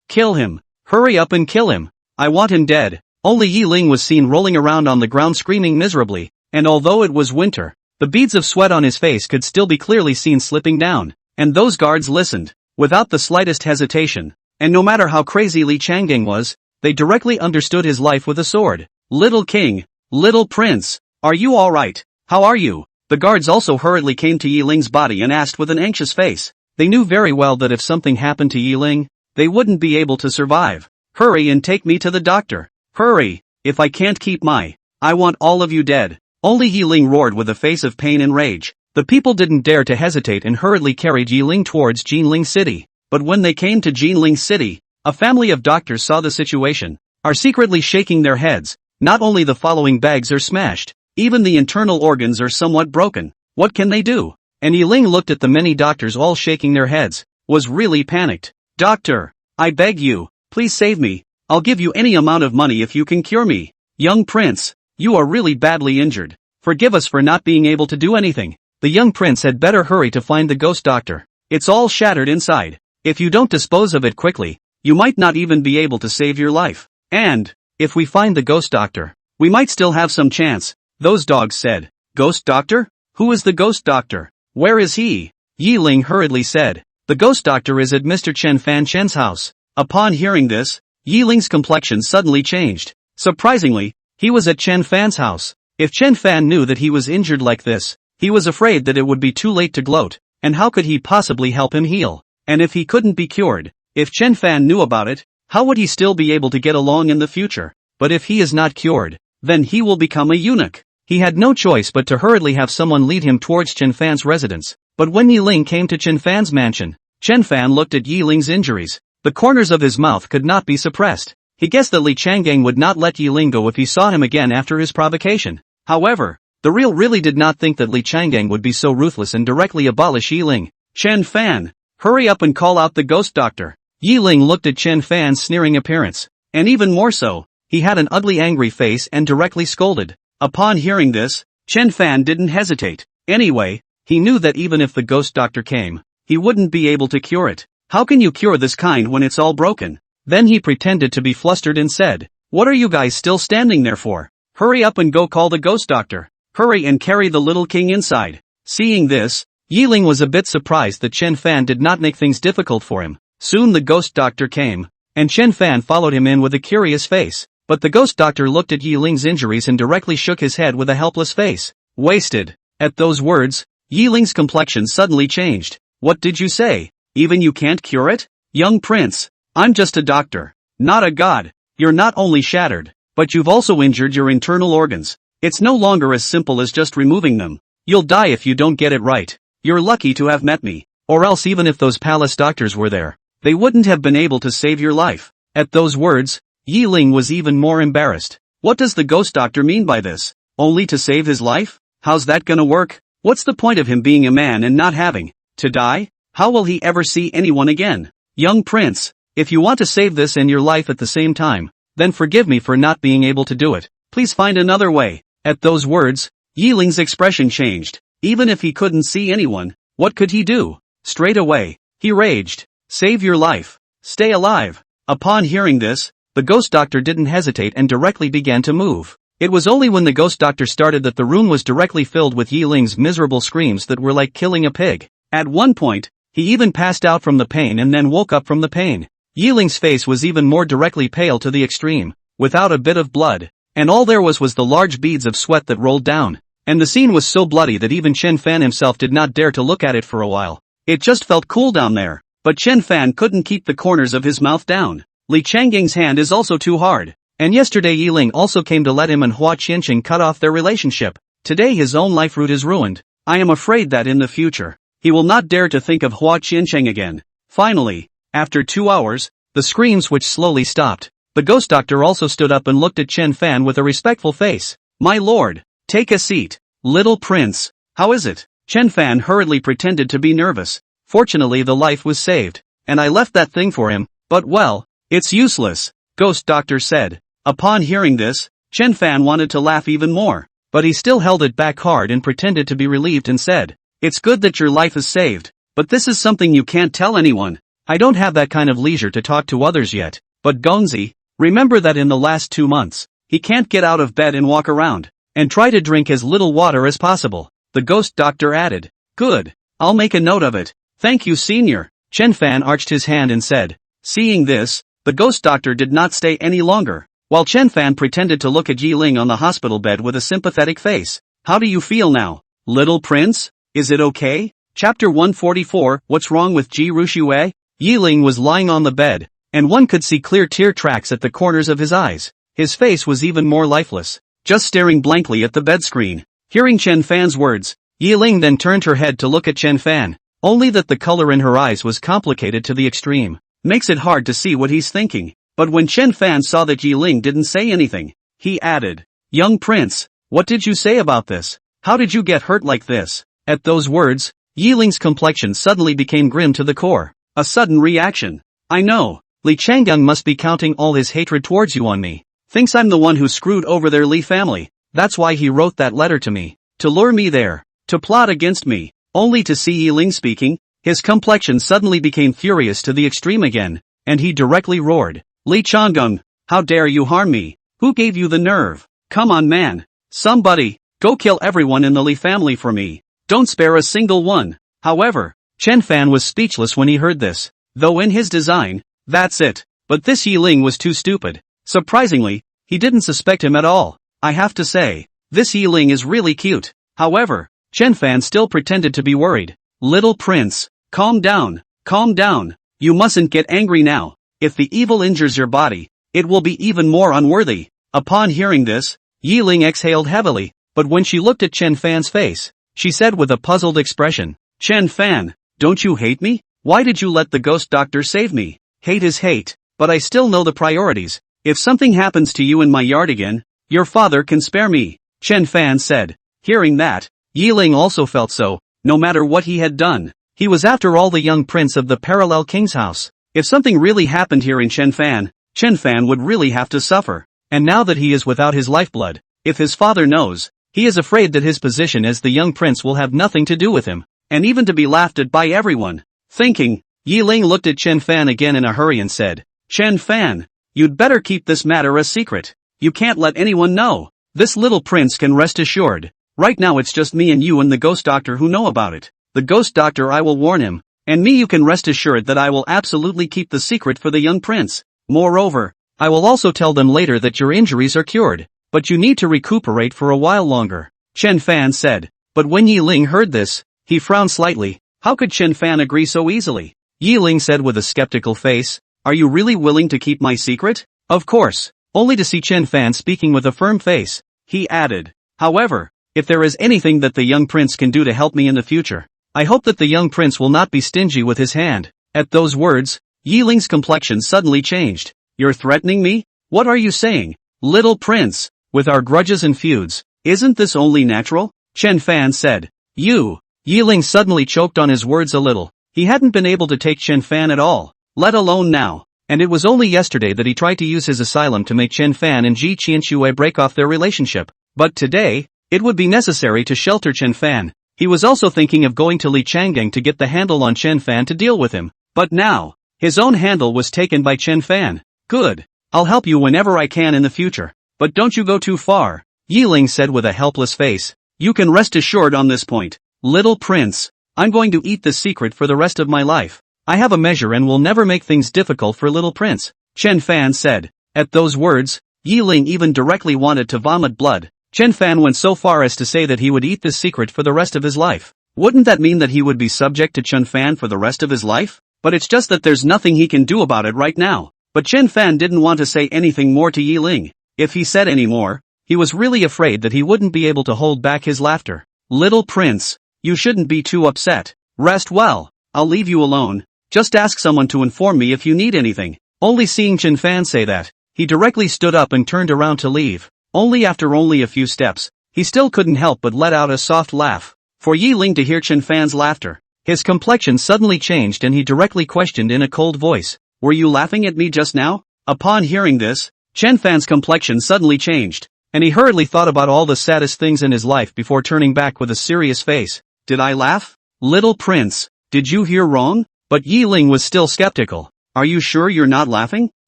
[SPEAKER 1] kill him. Hurry up and kill him. I want him dead. Only Yiling was seen rolling around on the ground screaming miserably, and although it was winter, the beads of sweat on his face could still be clearly seen slipping down. And those guards listened, without the slightest hesitation. And no matter how crazy Li Changging was, they directly understood his life with a sword. Little king, little prince, are you alright? How are you? The guards also hurriedly came to Yiling's body and asked with an anxious face. They knew very well that if something happened to Yiling, they wouldn't be able to survive. Hurry and take me to the doctor. Hurry, if I can't keep I want all of you dead. Only Yiling roared with a face of pain and rage. The people didn't dare to hesitate and hurriedly carried Yiling towards Jinling City. But when they came to Jinling City, a family of doctors saw the situation, are secretly shaking their heads. Not only the following bags are smashed, even the internal organs are somewhat broken. What can they do? And Yiling looked at the many doctors all shaking their heads, was really panicked. Doctor, I beg you, please save me. I'll give you any amount of money if you can cure me. Young prince, you are really badly injured. Forgive us for not being able to do anything. The young prince had better hurry to find the ghost doctor. It's all shattered inside. If you don't dispose of it quickly, you might not even be able to save your life. And, if we find the ghost doctor, we might still have some chance, those dogs said. Ghost doctor? Who is the ghost doctor? Where is he? Yi Ling hurriedly said. The ghost doctor is at Mr. Chen Fan Chen's house. Upon hearing this, Yi Ling's complexion suddenly changed. Surprisingly, he was at Chen Fan's house. If Chen Fan knew that he was injured like this, he was afraid that it would be too late to gloat, and how could he possibly help him heal? And if he couldn't be cured, if Chen Fan knew about it, how would he still be able to get along in the future? But if he is not cured, then he will become a eunuch. He had no choice but to hurriedly have someone lead him towards Chen Fan's residence. But when Yi Ling came to Chen Fan's mansion, Chen Fan looked at Yi Ling's injuries. The corners of his mouth could not be suppressed. He guessed that Li Changgang would not let Yi Ling go if he saw him again after his provocation. However, the really did not think that Li Changgang would be so ruthless and directly abolish Yi Ling. Chen Fan, hurry up and call out the ghost doctor. Yi Ling looked at Chen Fan's sneering appearance. And even more so, he had an ugly angry face and directly scolded. Upon hearing this, Chen Fan didn't hesitate. Anyway, he knew that even if the ghost doctor came, he wouldn't be able to cure it. How can you cure this kind when it's all broken? Then he pretended to be flustered and said, what are you guys still standing there for? Hurry up and go call the ghost doctor. Hurry and carry the little king inside. Seeing this, Yi Ling was a bit surprised that Chen Fan did not make things difficult for him. Soon the ghost doctor came, and Chen Fan followed him in with a curious face. But the ghost doctor looked at Yi Ling's injuries and directly shook his head with a helpless face. Wasted. At those words, Yi Ling's complexion suddenly changed. What did you say? Even you can't cure it? Young prince, I'm just a doctor, not a god. You're not only shattered, but you've also injured your internal organs. It's no longer as simple as just removing them. You'll die if you don't get it right. You're lucky to have met me. Or else even if those palace doctors were there, they wouldn't have been able to save your life. At those words, Yi Ling was even more embarrassed. What does the ghost doctor mean by this? Only to save his life? How's that gonna work? What's the point of him being a man and not having to die? How will he ever see anyone again? Young prince, if you want to save this and your life at the same time, then forgive me for not being able to do it. Please find another way. At those words, Yi Ling's expression changed. Even if he couldn't see anyone, what could he do? Straight away, he raged. Save your life. Stay alive. Upon hearing this, the ghost doctor didn't hesitate and directly began to move. It was only when the ghost doctor started that the room was directly filled with Yi Ling's miserable screams that were like killing a pig. At one point, he even passed out from the pain and then woke up from the pain. Yi Ling's face was even more directly pale to the extreme, without a bit of blood, and all there was the large beads of sweat that rolled down. And the scene was so bloody that even Chen Fan himself did not dare to look at it for a while. It just felt cool down there. But Chen Fan couldn't keep the corners of his mouth down. Li Changgang's hand is also too hard. And yesterday Yi Ling also came to let him and Hua Qianqing cut off their relationship. Today his own life route is ruined. I am afraid that in the future, he will not dare to think of Hua Qianqing again. Finally, after 2 hours, the screams which slowly stopped. The ghost doctor also stood up and looked at Chen Fan with a respectful face. My lord, take a seat. Little prince, how is it? Chen Fan hurriedly pretended to be nervous. Fortunately the life was saved, and I left that thing for him, but well, it's useless, ghost doctor said. Upon hearing this, Chen Fan wanted to laugh even more, but he still held it back hard and pretended to be relieved and said, it's good that your life is saved, but this is something you can't tell anyone. I don't have that kind of leisure to talk to others yet, but Gongzi, remember that in the last 2 months, he can't get out of bed and walk around, and try to drink as little water as possible. The ghost doctor added, good, I'll make a note of it. Thank you, senior. Chen Fan arched his hand and said. Seeing this, the ghost doctor did not stay any longer, while Chen Fan pretended to look at Yi Ling on the hospital bed with a sympathetic face. How do you feel now, little prince? Is it okay? Chapter 144, What's wrong with Ji Ruxue? Yi Ling was lying on the bed, and one could see clear tear tracks at the corners of his eyes. His face was even more lifeless, just staring blankly at the bed screen. Hearing Chen Fan's words, Yi Ling then turned her head to look at Chen Fan. Only that the color in her eyes was complicated to the extreme. Makes it hard to see what he's thinking. But when Chen Fan saw that Yi Ling didn't say anything, he added, young prince, what did you say about this? How did you get hurt like this? At those words, Yi Ling's complexion suddenly became grim to the core. A sudden reaction. I know, Li Changgang must be counting all his hatred towards you on me. Thinks I'm the one who screwed over their Li family. That's why he wrote that letter to me. To lure me there. To plot against me, only to see Yi Ling speaking, his complexion suddenly became furious to the extreme again, and he directly roared, Li Changgung, how dare you harm me? Who gave you the nerve? Come on man. Somebody, go kill everyone in the Li family for me. Don't spare a single one. However, Chen Fan was speechless when he heard this, though in his design, that's it. But this Yi Ling was too stupid. Surprisingly, he didn't suspect him at all. I have to say, this Yi Ling is really cute. However, Chen Fan still pretended to be worried. Little prince, calm down, calm down. You mustn't get angry now. If the evil injures your body, it will be even more unworthy. Upon hearing this, Yi Ling exhaled heavily, but when she looked at Chen Fan's face, she said with a puzzled expression, Chen Fan, don't you hate me? Why did you let the ghost doctor save me? Hate is hate, but I still know the priorities. If something happens to you in my yard again, your father can spare me, Chen Fan said. Hearing that, Yi Ling also felt so, no matter what he had done. He was after all the young prince of the parallel king's house. If something really happened here in Chen Fan would really have to suffer. And now that he is without his lifeblood, if his father knows, he is afraid that his position as the young prince will have nothing to do with him, and even to be laughed at by everyone. Thinking, Yi Ling looked at Chen Fan again in a hurry and said, Chen Fan, you'd better keep this matter a secret. You can't let anyone know. This little prince can rest assured. Right now it's just me and you and the ghost doctor who know about it. The ghost doctor I will warn him, and me you can rest assured that I will absolutely keep the secret for the young prince. Moreover, I will also tell them later that your injuries are cured, but you need to recuperate for a while longer, Chen Fan said. But when Yi Ling heard this, he frowned slightly. How could Chen Fan agree so easily? Yi Ling said with a skeptical face, are you really willing to keep my secret? Of course, only to see Chen Fan speaking with a firm face. He added, however, if there is anything that the young prince can do to help me in the future, I hope that the young prince will not be stingy with his hand. At those words, Yi Ling's complexion suddenly changed. You're threatening me? What are you saying? Little prince, with our grudges and feuds, isn't this only natural? Chen Fan said. You. Yi Ling suddenly choked on his words a little. He hadn't been able to take Chen Fan at all, let alone now. And it was only yesterday that he tried to use his asylum to make Chen Fan and Ji Qianxue break off their relationship. But today, it would be necessary to shelter Chen Fan. He was also thinking of going to Li Changgang to get the handle on Chen Fan to deal with him. But now, his own handle was taken by Chen Fan. Good. I'll help you whenever I can in the future. But don't you go too far, Yi Ling said with a helpless face. You can rest assured on this point. Little prince, I'm going to eat this secret for the rest of my life. I have a measure and will never make things difficult for little prince, Chen Fan said. At those words, Yi Ling even directly wanted to vomit blood. Chen Fan went so far as to say that he would eat this secret for the rest of his life. Wouldn't that mean that he would be subject to Chen Fan for the rest of his life? But it's just that there's nothing he can do about it right now. But Chen Fan didn't want to say anything more to Yi Ling. If he said any more, he was really afraid that he wouldn't be able to hold back his laughter. Little prince, you shouldn't be too upset. Rest well. I'll leave you alone. Just ask someone to inform me if you need anything. Only seeing Chen Fan say that, he directly stood up and turned around to leave. After only a few steps, he still couldn't help but let out a soft laugh. For Yi Ling to hear Chen Fan's laughter, his complexion suddenly changed and he directly questioned in a cold voice, were you laughing at me just now? Upon hearing this, Chen Fan's complexion suddenly changed, and he hurriedly thought about all the saddest things in his life before turning back with a serious face. Did I laugh? Little prince, did you hear wrong? But Yi Ling was still skeptical. Are you sure you're not laughing?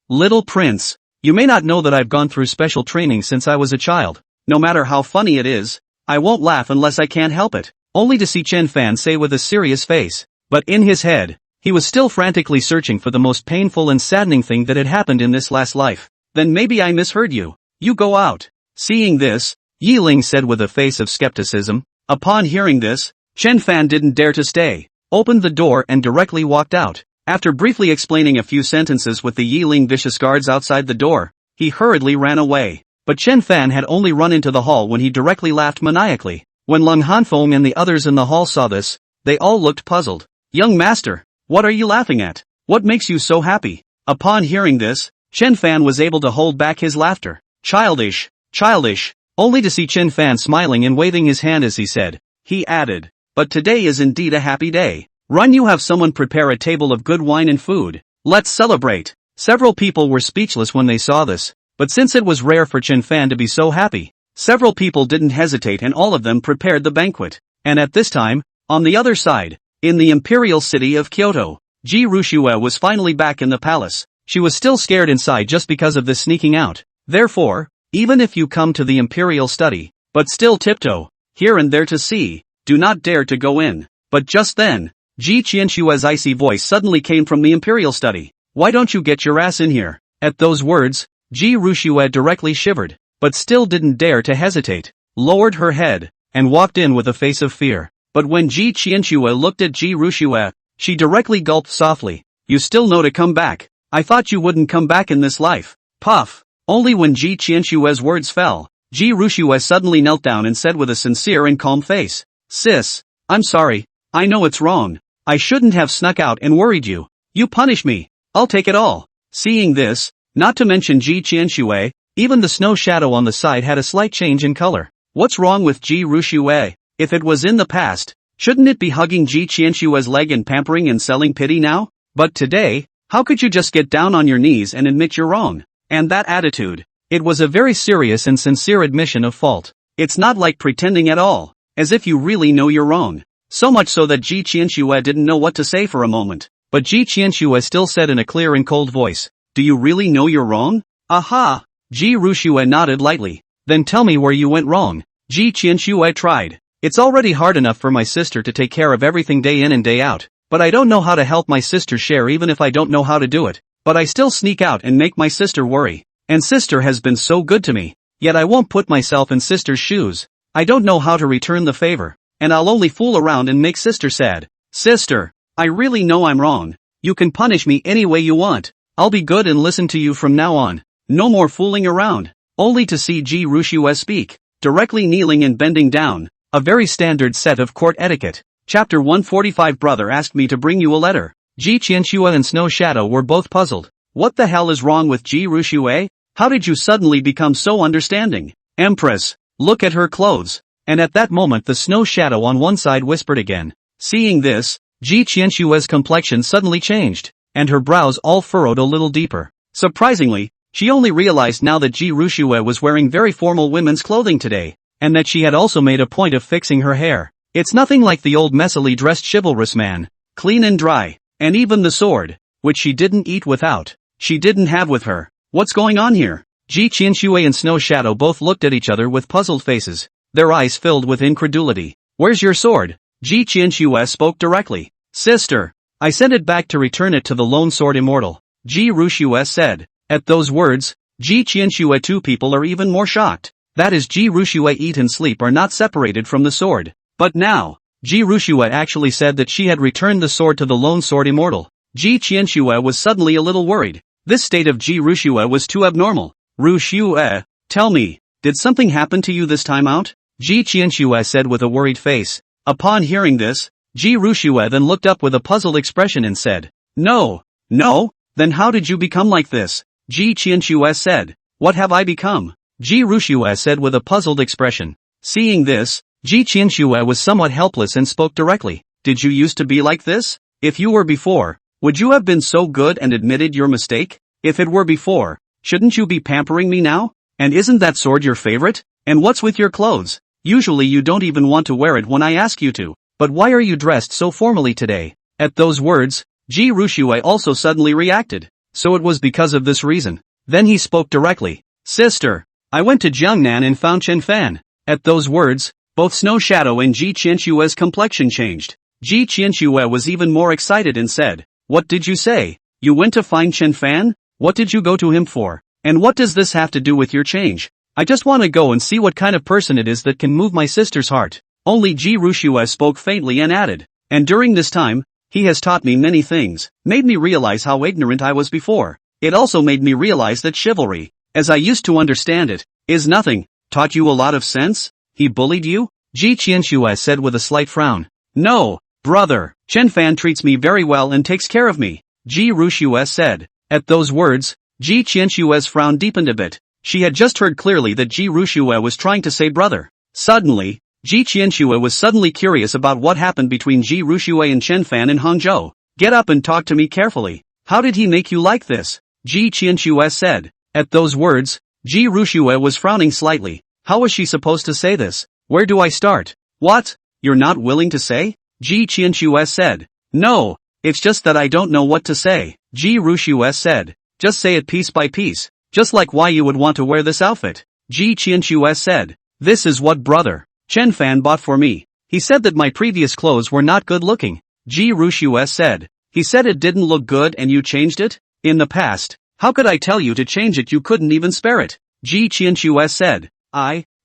[SPEAKER 1] Little prince, you may not know that I've gone through special training since I was a child. No matter how funny it is, I won't laugh unless I can't help it. Only to see Chen Fan say with a serious face. But in his head, he was still frantically searching for the most painful and saddening thing that had happened in this last life. Then maybe I misheard you. You go out. Seeing this, Yi Ling said with a face of skepticism. Upon hearing this, Chen Fan didn't dare to stay, opened the door and directly walked out. After briefly explaining a few sentences with the Yi Ling vicious guards outside the door, he hurriedly ran away. But Chen Fan had only run into the hall when he directly laughed maniacally. When Leng Hanfeng and the others in the hall saw this, they all looked puzzled. Young master, what are you laughing at? What makes you so happy? Upon hearing this, Chen Fan was able to hold back his laughter. Childish, childish, only to see Chen Fan smiling and waving his hand as he said. He added, but today is indeed a happy day. Run, you have someone prepare a table of good wine and food. Let's celebrate. Several people were speechless when they saw this, but since it was rare for Chen Fan to be so happy, several people didn't hesitate and all of them prepared the banquet. And at this time, on the other side, in the imperial city of Kyoto, Ji Rushue was finally back in the palace. She was still scared inside just because of this sneaking out. Therefore, even if you come to the imperial study, but still tiptoe, here and there to see, do not dare to go in. But just then, Ji Qianshue's icy voice suddenly came from the imperial study. Why don't you get your ass in here? At those words, Ji Rushue directly shivered, but still didn't dare to hesitate, lowered her head, and walked in with a face of fear. But when Ji Qianshue looked at Ji Rushue, she directly gulped softly. You still know to come back. I thought you wouldn't come back in this life. Puff. Only when Ji Qianshue's words fell, Ji Rushue suddenly knelt down and said with a sincere and calm face, Sis, I'm sorry, I know it's wrong. I shouldn't have snuck out and worried you. You punish me. I'll take it all. Seeing this, not to mention Ji Qianshue, even the snow shadow on the side had a slight change in color. What's wrong with Ji Rushue? If it was in the past, shouldn't it be hugging Ji Qianshue's leg and pampering and selling pity now? But today, how could you just get down on your knees and admit you're wrong? And that attitude. It was a very serious and sincere admission of fault. It's not like pretending at all, as if you really know you're wrong. So much so that Ji Qianshue didn't know what to say for a moment. But Ji Qianshue still said in a clear and cold voice, Do you really know you're wrong? Aha! Ji Rushue nodded lightly. Then tell me where you went wrong. Ji Qianshue tried. It's already hard enough for my sister to take care of everything day in and day out, but I don't know how to help my sister share even if I don't know how to do it. But I still sneak out and make my sister worry. And sister has been so good to me. Yet I won't put myself in sister's shoes. I don't know how to return the favor. And I'll only fool around and make sister sad. Sister, I really know I'm wrong. You can punish me any way you want. I'll be good and listen to you from now on. No more fooling around. Only to see Ji Rushue speak, directly kneeling and bending down. A very standard set of court etiquette. Chapter 145. Brother asked me to bring you a letter. Ji Qianshue and Snow Shadow were both puzzled. What the hell is wrong with Ji Rushue? How did you suddenly become so understanding? Empress, look at her clothes. And at that moment the Snow Shadow on one side whispered again. Seeing this, Ji Qianshue's complexion suddenly changed, and her brows all furrowed a little deeper. Surprisingly, she only realized now that Ji Rushue was wearing very formal women's clothing today, and that she had also made a point of fixing her hair. It's nothing like the old messily dressed chivalrous man, clean and dry, and even the sword, which she didn't eat without, she didn't have with her. What's going on here? Ji Qianshue and Snow Shadow both looked at each other with puzzled faces, their eyes filled with incredulity. Where's your sword? Ji Qianshue spoke directly. Sister, I sent it back to return it to the lone sword immortal, Ji Rushue said. At those words, Ji Qianshue two people are even more shocked. That is Ji Rushue eat and sleep are not separated from the sword. But now, Ji Rushue actually said that she had returned the sword to the lone sword immortal. Ji Qianshue was suddenly a little worried. This state of Ji Rushue was too abnormal. Rushue, tell me, did something happen to you this time out? Ji Qianshue said with a worried face. Upon hearing this, Ji Rushue then looked up with a puzzled expression and said, No, then how did you become like this? Ji Qianshue said, What have I become? Ji Rushue said with a puzzled expression. Seeing this, Ji Qianshue was somewhat helpless and spoke directly. Did you used to be like this? If you were before, would you have been so good and admitted your mistake? If it were before, shouldn't you be pampering me now? And isn't that sword your favorite? And what's with your clothes? Usually you don't even want to wear it when I ask you to. But why are you dressed so formally today? At those words, Ji Rushue also suddenly reacted. So it was because of this reason. Then he spoke directly. Sister, I went to Jiangnan and found Chen Fan. At those words, both Snow Shadow and Ji Qianshue's complexion changed. Ji Qianshue was even more excited and said, What did you say? You went to find Chen Fan? What did you go to him for? And what does this have to do with your change? I just want to go and see what kind of person it is that can move my sister's heart. Only Ji Rushue spoke faintly and added, And during this time, he has taught me many things, made me realize how ignorant I was before. It also made me realize that chivalry, as I used to understand it, is nothing. Taught you a lot of sense? He bullied you? Ji Qianshue said with a slight frown. No, brother, Chen Fan treats me very well and takes care of me, Ji Rushue said. At those words, Ji Qianshue's frown deepened a bit. She had just heard clearly that Ji Rushue was trying to say brother. Suddenly, Ji Qianshue was suddenly curious about what happened between Ji Rushue and Chen Fan in Hangzhou. Get up and talk to me carefully. How did he make you like this? Ji Qianshue said. At those words, Ji Rushue was frowning slightly. How was she supposed to say this? Where do I start? What? you're not willing to say? Ji Qianxue said. No, it's just that I don't know what to say, Ji Ruxue said. Just say it piece by piece, just like why you would want to wear this outfit. Ji Qianxue said. This is what brother Chen Fan bought for me. He said that my previous clothes were not good looking. Ji Ruxue said. He said it didn't look good and you changed it? In the past, how could I tell you to change it? You couldn't even spare it. Ji Qianxue said.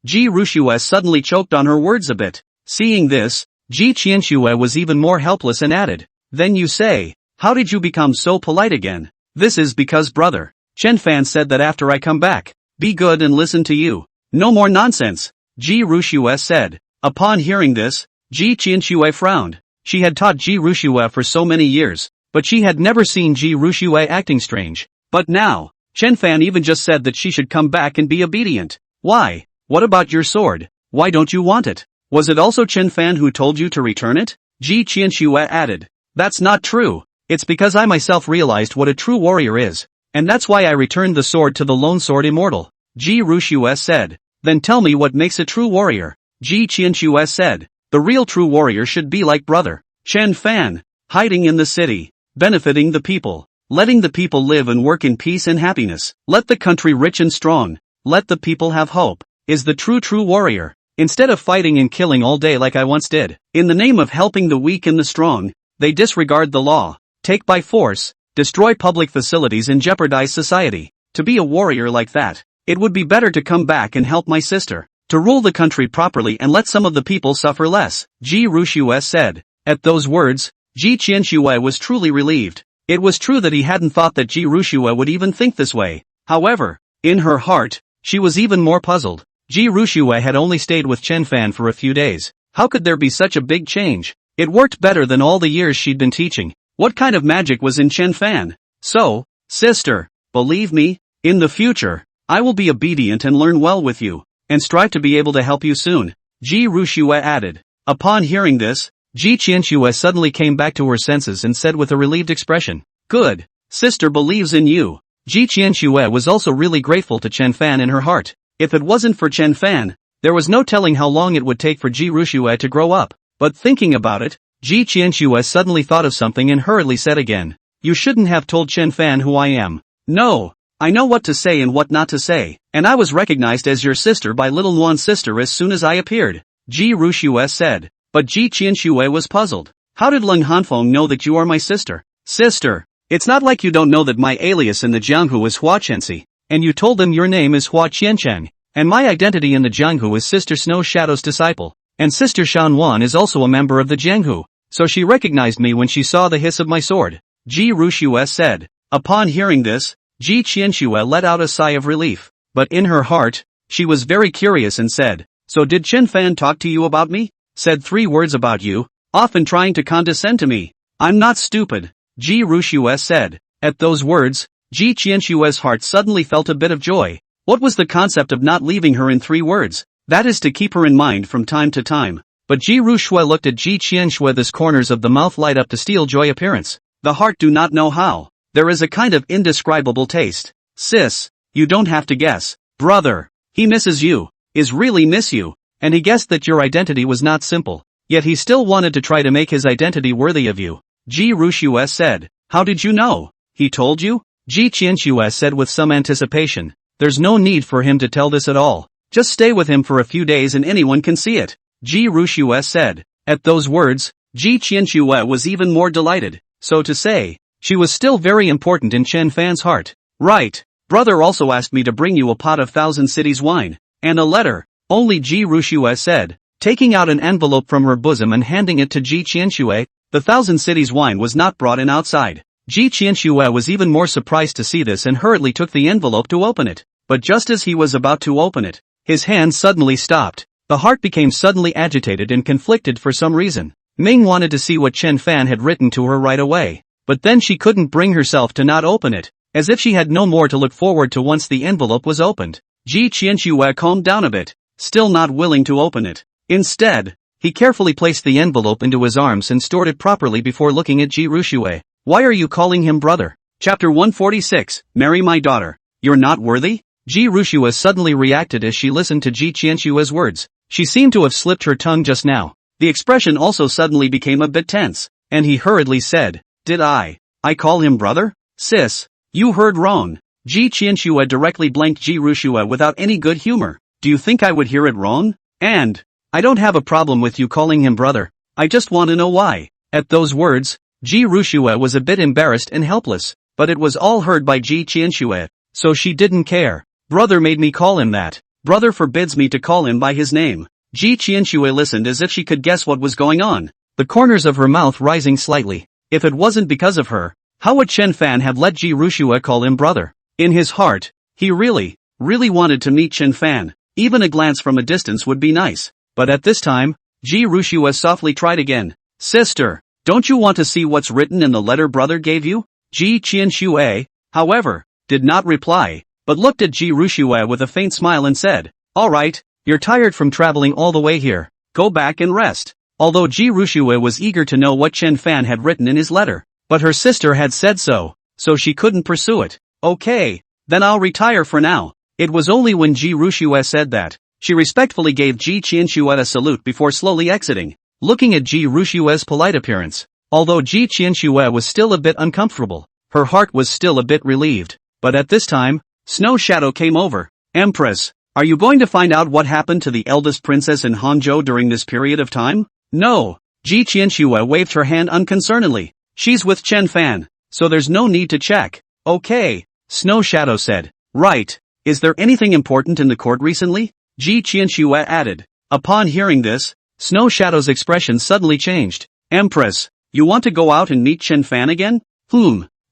[SPEAKER 1] Ji Ruxue suddenly choked on her words a bit. Seeing this, Ji Qianxue was even more helpless and added. Then you say, how did you become so polite again? This is because brother Chen Fan said that after I come back, be good and listen to you. No more nonsense, Ji Ruxue said. Upon hearing this, Ji Qianxue frowned. She had taught Ji Ruxue for so many years, but she had never seen Ji Ruxue acting strange. But now, Chen Fan even just said that she should come back and be obedient. Why? What about your sword? Why don't you want it? Was it also Chen Fan who told you to return it? Ji Qianxue added. That's not true. It's because I myself realized what a true warrior is, and that's why I returned the sword to the lone sword immortal. Ji Ruxue said. Then tell me what makes a true warrior. Ji Qianxue said. The real true warrior should be like brother Chen Fan, hiding in the city, benefiting the people, letting the people live and work in peace and happiness. Let the country rich and strong. Let the people have hope. Is the true warrior. Instead of fighting and killing all day like I once did, in the name of helping the weak and the strong, they disregard the law, take by force, destroy public facilities and jeopardize society. To be a warrior like that, it would be better to come back and help my sister, to rule the country properly and let some of the people suffer less, Ji Ruxue said. At those words, Ji Qianxue was truly relieved. It was true that he hadn't thought that Ji Ruxue would even think this way. However, in her heart, she was even more puzzled. Ji Ruxue had only stayed with Chen Fan for a few days. How could there be such a big change? It worked better than all the years she'd been teaching. What kind of magic was in Chen Fan? So, sister, believe me, in the future, I will be obedient and learn well with you, and strive to be able to help you soon, Ji Ruxue added. Upon hearing this, Ji Qianxue suddenly came back to her senses and said with a relieved expression, Good, sister believes in you. Ji Qianxue was also really grateful to Chen Fan in her heart. If it wasn't for Chen Fan, there was no telling how long it would take for Ji Ruxue to grow up. But thinking about it, Ji Qianxue suddenly thought of something and hurriedly said again, You shouldn't have told Chen Fan who I am. No, I know what to say and what not to say, and I was recognized as your sister by little Nuan's sister as soon as I appeared, Ji Ruxue said. But Ji Qianxue was puzzled. How did Leng Hanfeng know that you are my sister? Sister, it's not like you don't know that my alias in the Jianghu is Hua Chenxi, and you told them your name is Hua Qiancheng, and my identity in the Jianghu is Sister Snow Shadow's disciple, and Sister Shanwan is also a member of the Jianghu, so she recognized me when she saw the hiss of my sword, Ji Ruxue said. Upon hearing this, Ji Qianxue let out a sigh of relief, but in her heart, she was very curious and said, So did Chen Fan talk to you about me? Said 3 words about you, often trying to condescend to me. I'm not stupid, Ji Ruxue said. At those words, Ji Qianxue's heart suddenly felt a bit of joy. What was the concept of not leaving her in 3 words? That is to keep her in mind from time to time. But Ji Ruxue looked at Ji Qianxue. The corners of the mouth light up to steal joy appearance. The heart do not know how. There is a kind of indescribable taste. Sis, you don't have to guess. Brother, he misses you, is really miss you, and he guessed that your identity was not simple. Yet he still wanted to try to make his identity worthy of you. Ji Ruxue said. How did you know? He told you? Ji Qianxue said with some anticipation. There's no need for him to tell this at all. Just stay with him for a few days and anyone can see it, Ji Ruxue said. At those words, Ji Qianxue was even more delighted. So to say, she was still very important in Chen Fan's heart. Right. Brother also asked me to bring you a pot of Thousand Cities wine, and a letter, only Ji Ruxue said, taking out an envelope from her bosom and handing it to Ji Qianxue. The Thousand Cities wine was not brought in outside. Ji Qianxue was even more surprised to see this and hurriedly took the envelope to open it. But just as he was about to open it, his hand suddenly stopped. The heart became suddenly agitated and conflicted for some reason. Ming wanted to see what Chen Fan had written to her right away, but then she couldn't bring herself to not open it, as if she had no more to look forward to once the envelope was opened. Ji Qianxue calmed down a bit, still not willing to open it. Instead, he carefully placed the envelope into his arms and stored it properly before looking at Ji Ruxue. Why are you calling him brother? Chapter 146, Marry my daughter. You're not worthy? Ji Ruxue suddenly reacted as she listened to Ji Qianxue's words. She seemed to have slipped her tongue just now. The expression also suddenly became a bit tense, and he hurriedly said, "Did I call him brother? Sis, you heard wrong." Ji Qianxue directly blanked Ji Rushue without any good humor. "Do you think I would hear it wrong? And I don't have a problem with you calling him brother. I just want to know why." At those words, Ji Rushue was a bit embarrassed and helpless, but it was all heard by Ji Qianxue, so she didn't care. "Brother made me call him that. Brother forbids me to call him by his name." Ji Qianxue listened as if she could guess what was going on, the corners of her mouth rising slightly. If it wasn't because of her, how would Chen Fan have let Ji Rushue call him brother? In his heart, he really wanted to meet Chen Fan. Even a glance from a distance would be nice. But at this time, Ji Rushue softly tried again. "Sister, don't you want to see what's written in the letter brother gave you?" Ji Qianxue, however, did not reply, but looked at Ji Rushue with a faint smile and said, "All right, you're tired from traveling all the way here. Go back and rest." Although Ji Rushue was eager to know what Chen Fan had written in his letter, but her sister had said so she couldn't pursue it. "Okay, then I'll retire for now." It was only when Ji Rushue said that, she respectfully gave Ji Qianxue a salute before slowly exiting. Looking at Ji Rushue's polite appearance, although Ji Qianxue was still a bit uncomfortable, her heart was still a bit relieved. But at this time, Snow Shadow came over. "Empress, are you going to find out what happened to the eldest princess in Hangzhou during this period of time?" "No." Ji Qianxue waved her hand unconcernedly. "She's with Chen Fan, so there's no need to check." "Okay," Snow Shadow said. "Right. Is there anything important in the court recently?" Ji Qianxue added. Upon hearing this, Snow Shadow's expression suddenly changed. "Empress, you want to go out and meet Chen Fan again?"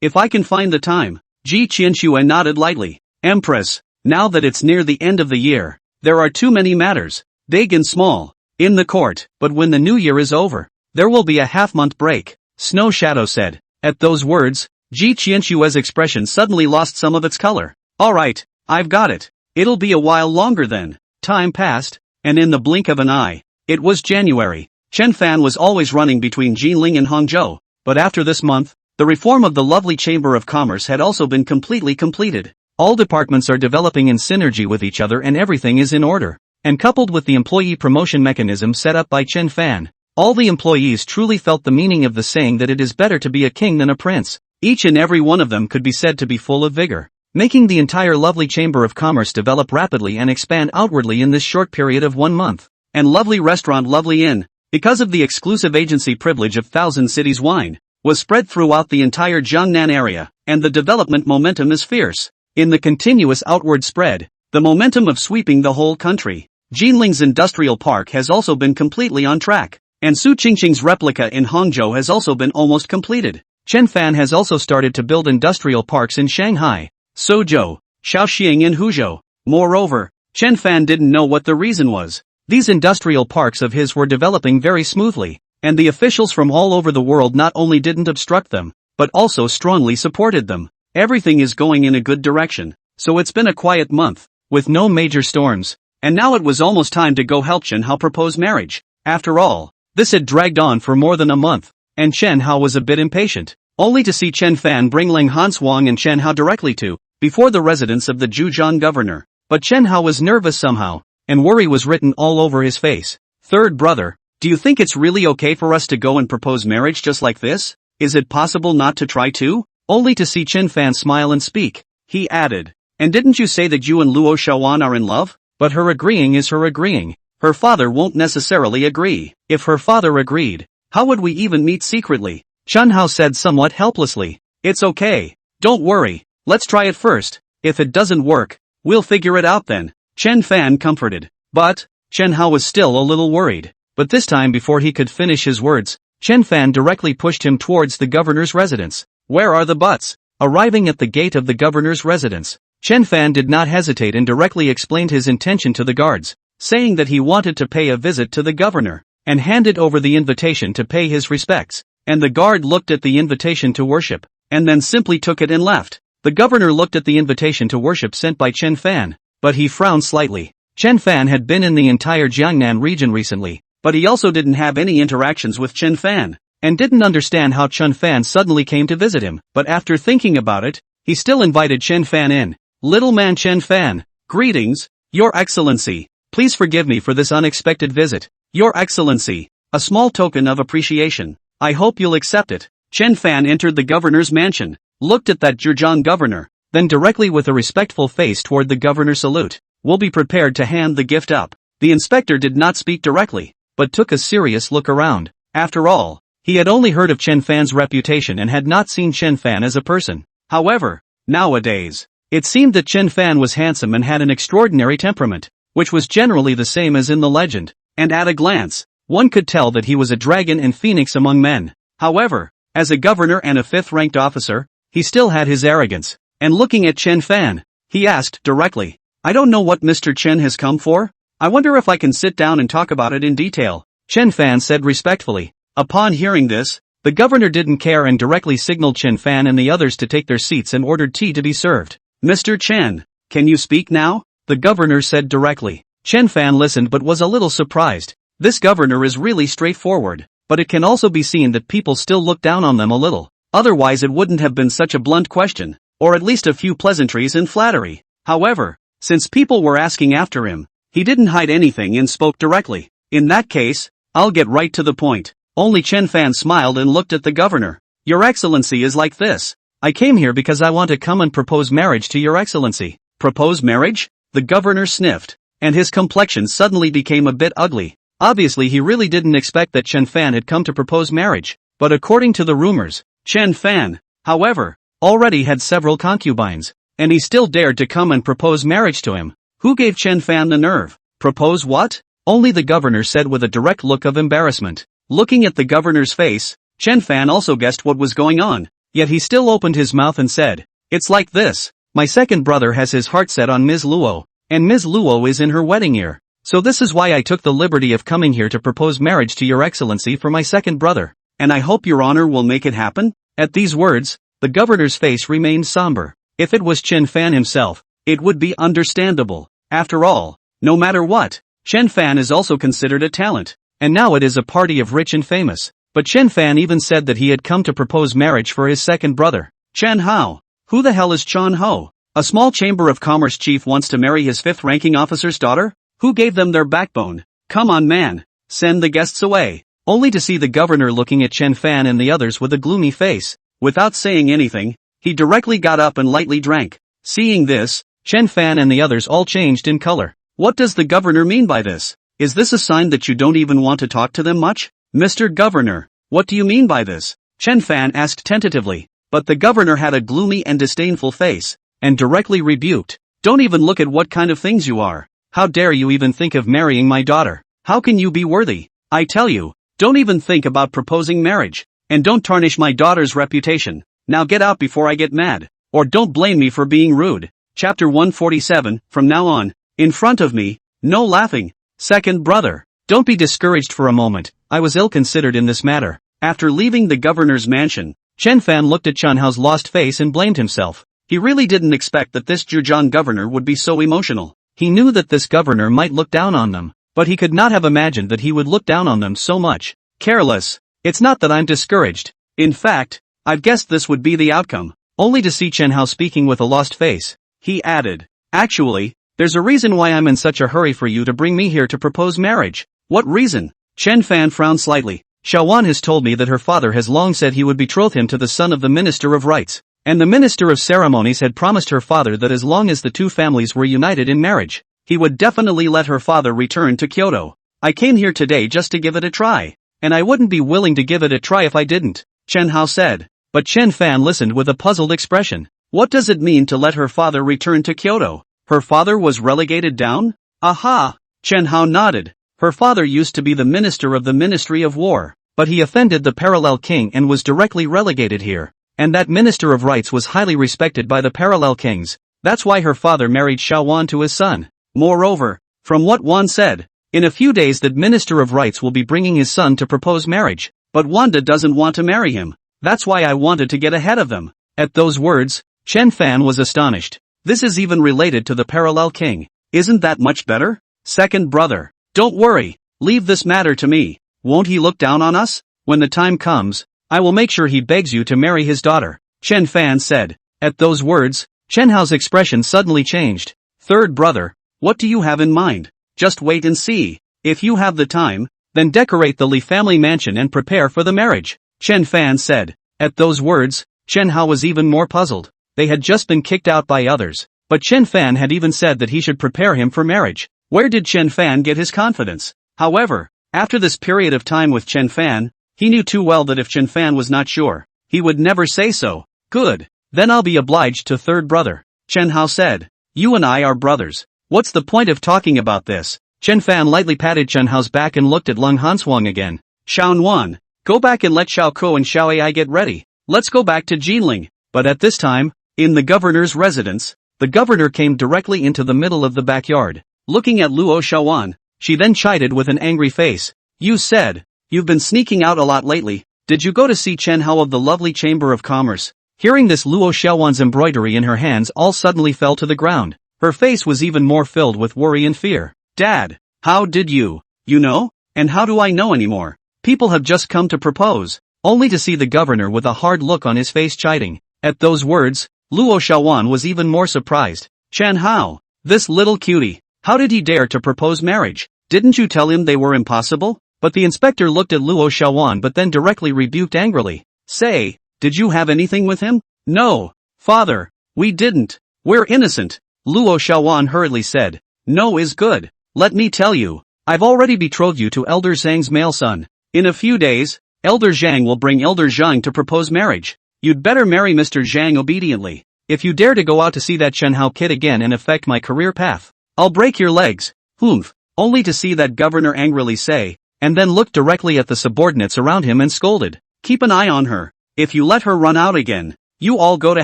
[SPEAKER 1] If I can find the time." Ji Qianxue nodded lightly. "Empress, now that it's near the end of the year, there are too many matters, big and small, in the court. But when the new year is over, there will be a half-month break," Snow Shadow said. At those words, Ji Qianxue's expression suddenly lost some of its color. "Alright, I've got it. It'll be a while longer then." Time passed, and in the blink of an eye, it was January. Chen Fan was always running between Jinling and Hangzhou, but after this month, the reform of the lovely Chamber of Commerce had also been completely completed. All departments are developing in synergy with each other and everything is in order. And coupled with the employee promotion mechanism set up by Chen Fan, all the employees truly felt the meaning of the saying that it is better to be a king than a prince. Each and every one of them could be said to be full of vigor, making the entire lovely Chamber of Commerce develop rapidly and expand outwardly in this short period of 1 month. And lovely restaurant Lovely Inn, because of the exclusive agency privilege of Thousand Cities wine, was spread throughout the entire Jiangnan area, and the development momentum is fierce. In the continuous outward spread, the momentum of sweeping the whole country, Jinling's industrial park has also been completely on track, and Su Qingqing's replica in Hangzhou has also been almost completed. Chen Fan has also started to build industrial parks in Shanghai, Suzhou, Shaoxing and Huzhou. Moreover, Chen Fan didn't know what the reason was. These industrial parks of his were developing very smoothly, and the officials from all over the world not only didn't obstruct them, but also strongly supported them. Everything is going in a good direction, so it's been a quiet month, with no major storms, and now it was almost time to go help Chen Hao propose marriage. After all, this had dragged on for more than a month, and Chen Hao was a bit impatient, only to see Chen Fan bring Ling Hanswang and Chen Hao directly before the residence of the Zhujiang governor. But Chen Hao was nervous somehow, and worry was written all over his face. "Third brother, do you think it's really okay for us to go and propose marriage just like this? Is it possible not to try to?" Only to see Chen Fan smile and speak, he added, "And didn't you say that you and Luo Shaoan are in love?" But her agreeing is her agreeing. Her father won't necessarily agree. If her father agreed, how would we even meet secretly? Chen Hao said somewhat helplessly. "It's okay. Don't worry. Let's try it first. If it doesn't work, we'll figure it out then." Chen Fan comforted. But Chen Hao was still a little worried. But this time before he could finish his words, Chen Fan directly pushed him towards the governor's residence. "Where are the buts?" Arriving at the gate of the governor's residence, Chen Fan did not hesitate and directly explained his intention to the guards, saying that he wanted to pay a visit to the governor, and handed over the invitation to pay his respects. And the guard looked at the invitation to worship, and then simply took it and left. The governor looked at the invitation to worship sent by Chen Fan, but he frowned slightly. Chen Fan had been in the entire Jiangnan region recently, but he also didn't have any interactions with Chen Fan, and didn't understand how Chen Fan suddenly came to visit him. But after thinking about it, he still invited Chen Fan in. "Little man Chen Fan, greetings, Your Excellency. Please forgive me for this unexpected visit. Your Excellency, A small token of appreciation. I hope you'll accept it. Chen Fan entered the governor's mansion, looked at that Zhejiang governor, then directly with a respectful face toward the governor salute. Will be prepared to hand the gift up. The inspector did not speak directly, but took a serious look around. After all, he had only heard of Chen Fan's reputation and had not seen Chen Fan as a person. However, nowadays, it seemed that Chen Fan was handsome and had an extraordinary temperament, which was generally the same as in the legend, and at a glance, one could tell that he was a dragon and phoenix among men. However, as a governor and a fifth-ranked officer, he still had his arrogance, and looking at Chen Fan, he asked directly, I don't know what Mr. Chen has come for? I wonder if I can sit down and talk about it in detail, Chen Fan said respectfully. Upon hearing this, the governor didn't care and directly signaled Chen Fan and the others to take their seats and ordered tea to be served. Mr. Chen, can you speak now? The governor said directly. Chen Fan listened but was a little surprised. This governor is really straightforward, but it can also be seen that people still look down on them a little. Otherwise it wouldn't have been such a blunt question, or at least a few pleasantries and flattery. However, since people were asking after him, he didn't hide anything and spoke directly. In that case, I'll get right to the point. Only Chen Fan smiled and looked at the governor. Your Excellency is like this. I came here because I want to come and propose marriage to Your Excellency. Propose marriage? The governor sniffed, and his complexion suddenly became a bit ugly. Obviously he really didn't expect that Chen Fan had come to propose marriage, but according to the rumors, Chen Fan, however, already had several concubines, and he still dared to come and propose marriage to him. Who gave Chen Fan the nerve? Propose what? Only the governor said with a direct look of embarrassment. Looking at the governor's face, Chen Fan also guessed what was going on, yet he still opened his mouth and said, It's like this. My second brother has his heart set on Ms. Luo, and Ms. Luo is in her wedding year. So this is why I took the liberty of coming here to propose marriage to Your Excellency for my second brother, and I hope Your Honor will make it happen? At these words, the governor's face remained somber. If it was Chen Fan himself, it would be understandable. After all, no matter what, Chen Fan is also considered a talent, and now it is a party of rich and famous. But Chen Fan even said that he had come to propose marriage for his second brother. Chen Hao. Who the hell is Chen Hao? A small chamber of commerce chief wants to marry his fifth-ranking officer's daughter? Who gave them their backbone? Come on man, send the guests away. Only to see the governor looking at Chen Fan and the others with a gloomy face. Without saying anything, he directly got up and lightly drank. Seeing this, Chen Fan and the others all changed in color. What does the governor mean by this? Is this a sign that you don't even want to talk to them much? Mr. Governor, what do you mean by this? Chen Fan asked tentatively, but the governor had a gloomy and disdainful face, and directly rebuked. Don't even look at what kind of things you are. How dare you even think of marrying my daughter? How can you be worthy? I tell you, don't even think about proposing marriage, and don't tarnish my daughter's reputation. Now get out before I get mad, or don't blame me for being rude. Chapter 147, from now on, in front of me, no laughing. Second brother, don't be discouraged for a moment, I was ill-considered in this matter. After leaving the governor's mansion, Chen Fan looked at Chen Hao's lost face and blamed himself. He really didn't expect that this Zhejiang governor would be so emotional. He knew that this governor might look down on them, but he could not have imagined that he would look down on them so much. Careless. It's not that I'm discouraged. In fact, I've guessed this would be the outcome. Only to see Chen Hao speaking with a lost face, he added, Actually, there's a reason why I'm in such a hurry for you to bring me here to propose marriage. What reason? Chen Fan frowned slightly. Xiaowan has told me that her father has long said he would betroth him to the son of the Minister of Rites, and the Minister of Ceremonies had promised her father that as long as the two families were united in marriage, he would definitely let her father return to Kyoto. I came here today just to give it a try, and I wouldn't be willing to give it a try if I didn't, Chen Hao said. But Chen Fan listened with a puzzled expression. What does it mean to let her father return to Kyoto? Her father was relegated down? Aha! Chen Hao nodded. Her father used to be the minister of the Ministry of War, but he offended the Parallel King and was directly relegated here. And that Minister of Rights was highly respected by the Parallel Kings. That's why her father married Xiaowan to his son. Moreover, from what Wan said, in a few days that Minister of Rights will be bringing his son to propose marriage, but Wanda doesn't want to marry him. That's why I wanted to get ahead of them. At those words, Chen Fan was astonished. This is even related to the Parallel King. Isn't that much better? Second brother, don't worry, leave this matter to me. Won't he look down on us? When the time comes, I will make sure he begs you to marry his daughter, Chen Fan said. At those words, Chen Hao's expression suddenly changed. Third brother, what do you have in mind? Just wait and see. If you have the time, then decorate the Li family mansion and prepare for the marriage, Chen Fan said. At those words, Chen Hao was even more puzzled. They had just been kicked out by others, but Chen Fan had even said that he should prepare him for marriage. Where did Chen Fan get his confidence? However, after this period of time with Chen Fan, he knew too well that if Chen Fan was not sure, he would never say so. Good. Then I'll be obliged to third brother, Chen Hao said. You and I are brothers. What's the point of talking about this? Chen Fan lightly patted Chen Hao's back and looked at Lung Hanswang again. Xiaonuan, go back and let Xiao Ko and Xiao Ai get ready. Let's go back to Jinling. But at this time, in the governor's residence, the governor came directly into the middle of the backyard. Looking at Luo Xiaowan, she then chided with an angry face. You said, you've been sneaking out a lot lately. Did you go to see Chen Hao of the lovely Chamber of Commerce? Hearing this, Luo Xiaowan's embroidery in her hands all suddenly fell to the ground. Her face was even more filled with worry and fear. Dad, how did you know? And how do I know anymore? People have just come to propose, only to see the governor with a hard look on his face chiding. At those words, Luo Xiaowan was even more surprised. Chen Hao, this little cutie, how did he dare to propose marriage? Didn't you tell him they were impossible? But the inspector looked at Luo Xiaowan but then directly rebuked angrily. Say, did you have anything with him? No, father, we didn't. We're innocent, Luo Xiaowan hurriedly said. No is good. Let me tell you, I've already betrothed you to Elder Zhang's male son. In a few days, Elder Zhang will bring Elder Zhang to propose marriage. You'd better marry Mr. Zhang obediently. If you dare to go out to see that Chen Hao kid again and affect my career path, I'll break your legs. Humph. Only to see that governor angrily say, and then looked directly at the subordinates around him and scolded. Keep an eye on her. If you let her run out again, you all go to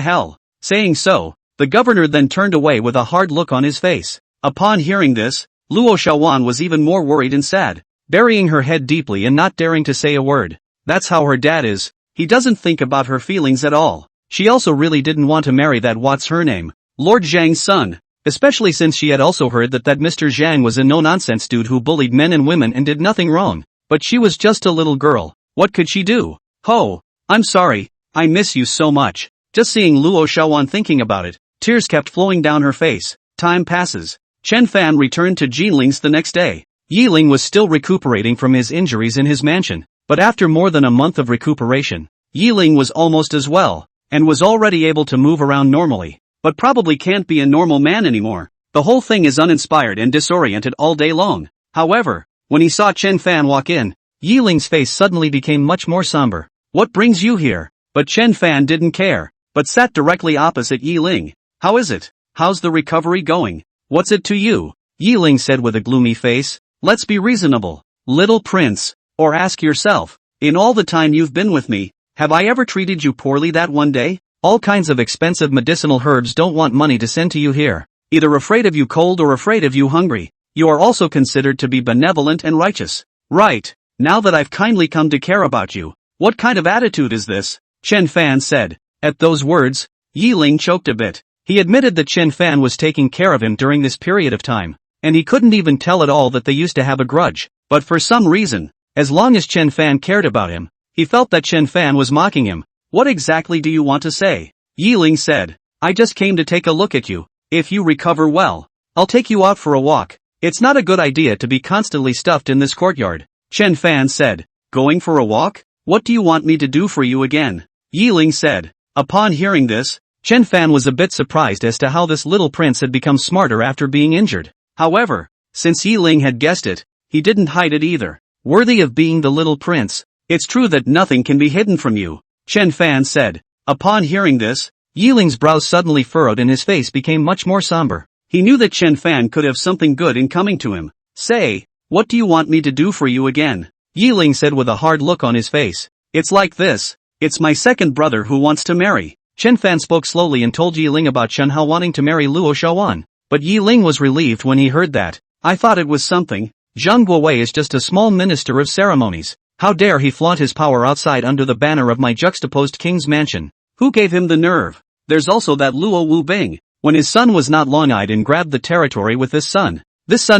[SPEAKER 1] hell. Saying so, the governor then turned away with a hard look on his face. Upon hearing this, Luo Xiaowan was even more worried and sad, burying her head deeply and not daring to say a word. That's how her dad is. He doesn't think about her feelings at all. She also really didn't want to marry that what's-her-name, Lord Zhang's son, especially since she had also heard that Mr. Zhang was a no-nonsense dude who bullied men and women and did nothing wrong. But she was just a little girl. What could she do? Ho, I'm sorry, I miss you so much. Just seeing Luo Xiaowan thinking about it, tears kept flowing down her face. Time passes. Chen Fan returned to Jinling's the next day. Yiling was still recuperating from his injuries in his mansion, but after more than a month of recuperation, Yiling was almost as well, and was already able to move around normally, but probably can't be a normal man anymore. The whole thing is uninspired and disoriented all day long. However, when he saw Chen Fan walk in, Yiling's face suddenly became much more somber. What brings you here? But Chen Fan didn't care, but sat directly opposite Yiling. How is it? How's the recovery going? What's it to you? Yiling said with a gloomy face. Let's be reasonable, little prince, or ask yourself, in all the time you've been with me, have I ever treated you poorly that one day? All kinds of expensive medicinal herbs don't want money to send to you here, either afraid of you cold or afraid of you hungry. You are also considered to be benevolent and righteous. Right, now that I've kindly come to care about you, what kind of attitude is this? Chen Fan said. At those words, Yiling choked a bit. He admitted that Chen Fan was taking care of him during this period of time, and he couldn't even tell at all that they used to have a grudge. But for some reason, as long as Chen Fan cared about him, he felt that Chen Fan was mocking him. What exactly do you want to say? Yiling said. I just came to take a look at you. If you recover well, I'll take you out for a walk. It's not a good idea to be constantly stuffed in this courtyard. Chen Fan said. Going for a walk? What do you want me to do for you again? Yiling said. Upon hearing this, Chen Fan was a bit surprised as to how this little prince had become smarter after being injured. However, since Yiling had guessed it, he didn't hide it either. Worthy of being the little prince. It's true that nothing can be hidden from you, Chen Fan said. Upon hearing this, Yiling's brows suddenly furrowed and his face became much more somber. He knew that Chen Fan could have something good in coming to him. Say, what do you want me to do for you again? Yiling said with a hard look on his face. It's like this. It's my second brother who wants to marry. Chen Fan spoke slowly and told Yiling about Chen Hao wanting to marry Luo Xiaowan. But Yiling was relieved when he heard that. I thought it was something. Zhang Guowei is just a small minister of ceremonies. How dare he flaunt his power outside under the banner of my juxtaposed king's mansion? Who gave him the nerve? There's also that Luo Wu Bing. When his son was not long-eyed and grabbed the territory with this son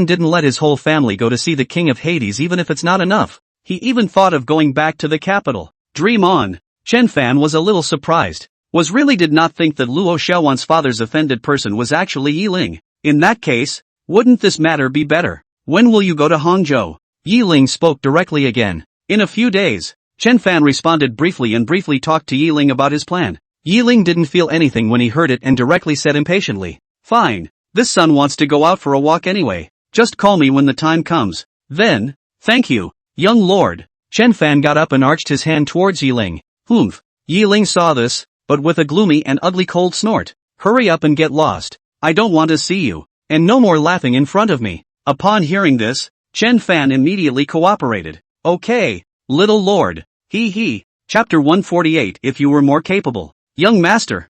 [SPEAKER 1] didn't let his whole family go to see the king of Hades even if it's not enough. He even thought of going back to the capital. Dream on. Chen Fan was a little surprised. Did not think that Luo Xiaowan's father's offended person was actually Yiling. In that case, wouldn't this matter be better? When will you go to Hangzhou? Yi Ling spoke directly again. In a few days, Chen Fan responded briefly and briefly talked to Yi Ling about his plan. Yi Ling didn't feel anything when he heard it and directly said impatiently, "Fine, this son wants to go out for a walk anyway. Just call me when the time comes. Then, thank you, young lord." Chen Fan got up and arched his hand towards Yi Ling. "Humph." Yi Ling saw this, but with a gloomy and ugly cold snort. "Hurry up and get lost. I don't want to see you. And no more laughing in front of me." Upon hearing this, Chen Fan immediately cooperated. "Okay, little lord. He. Chapter 148. If you were more capable. Young master,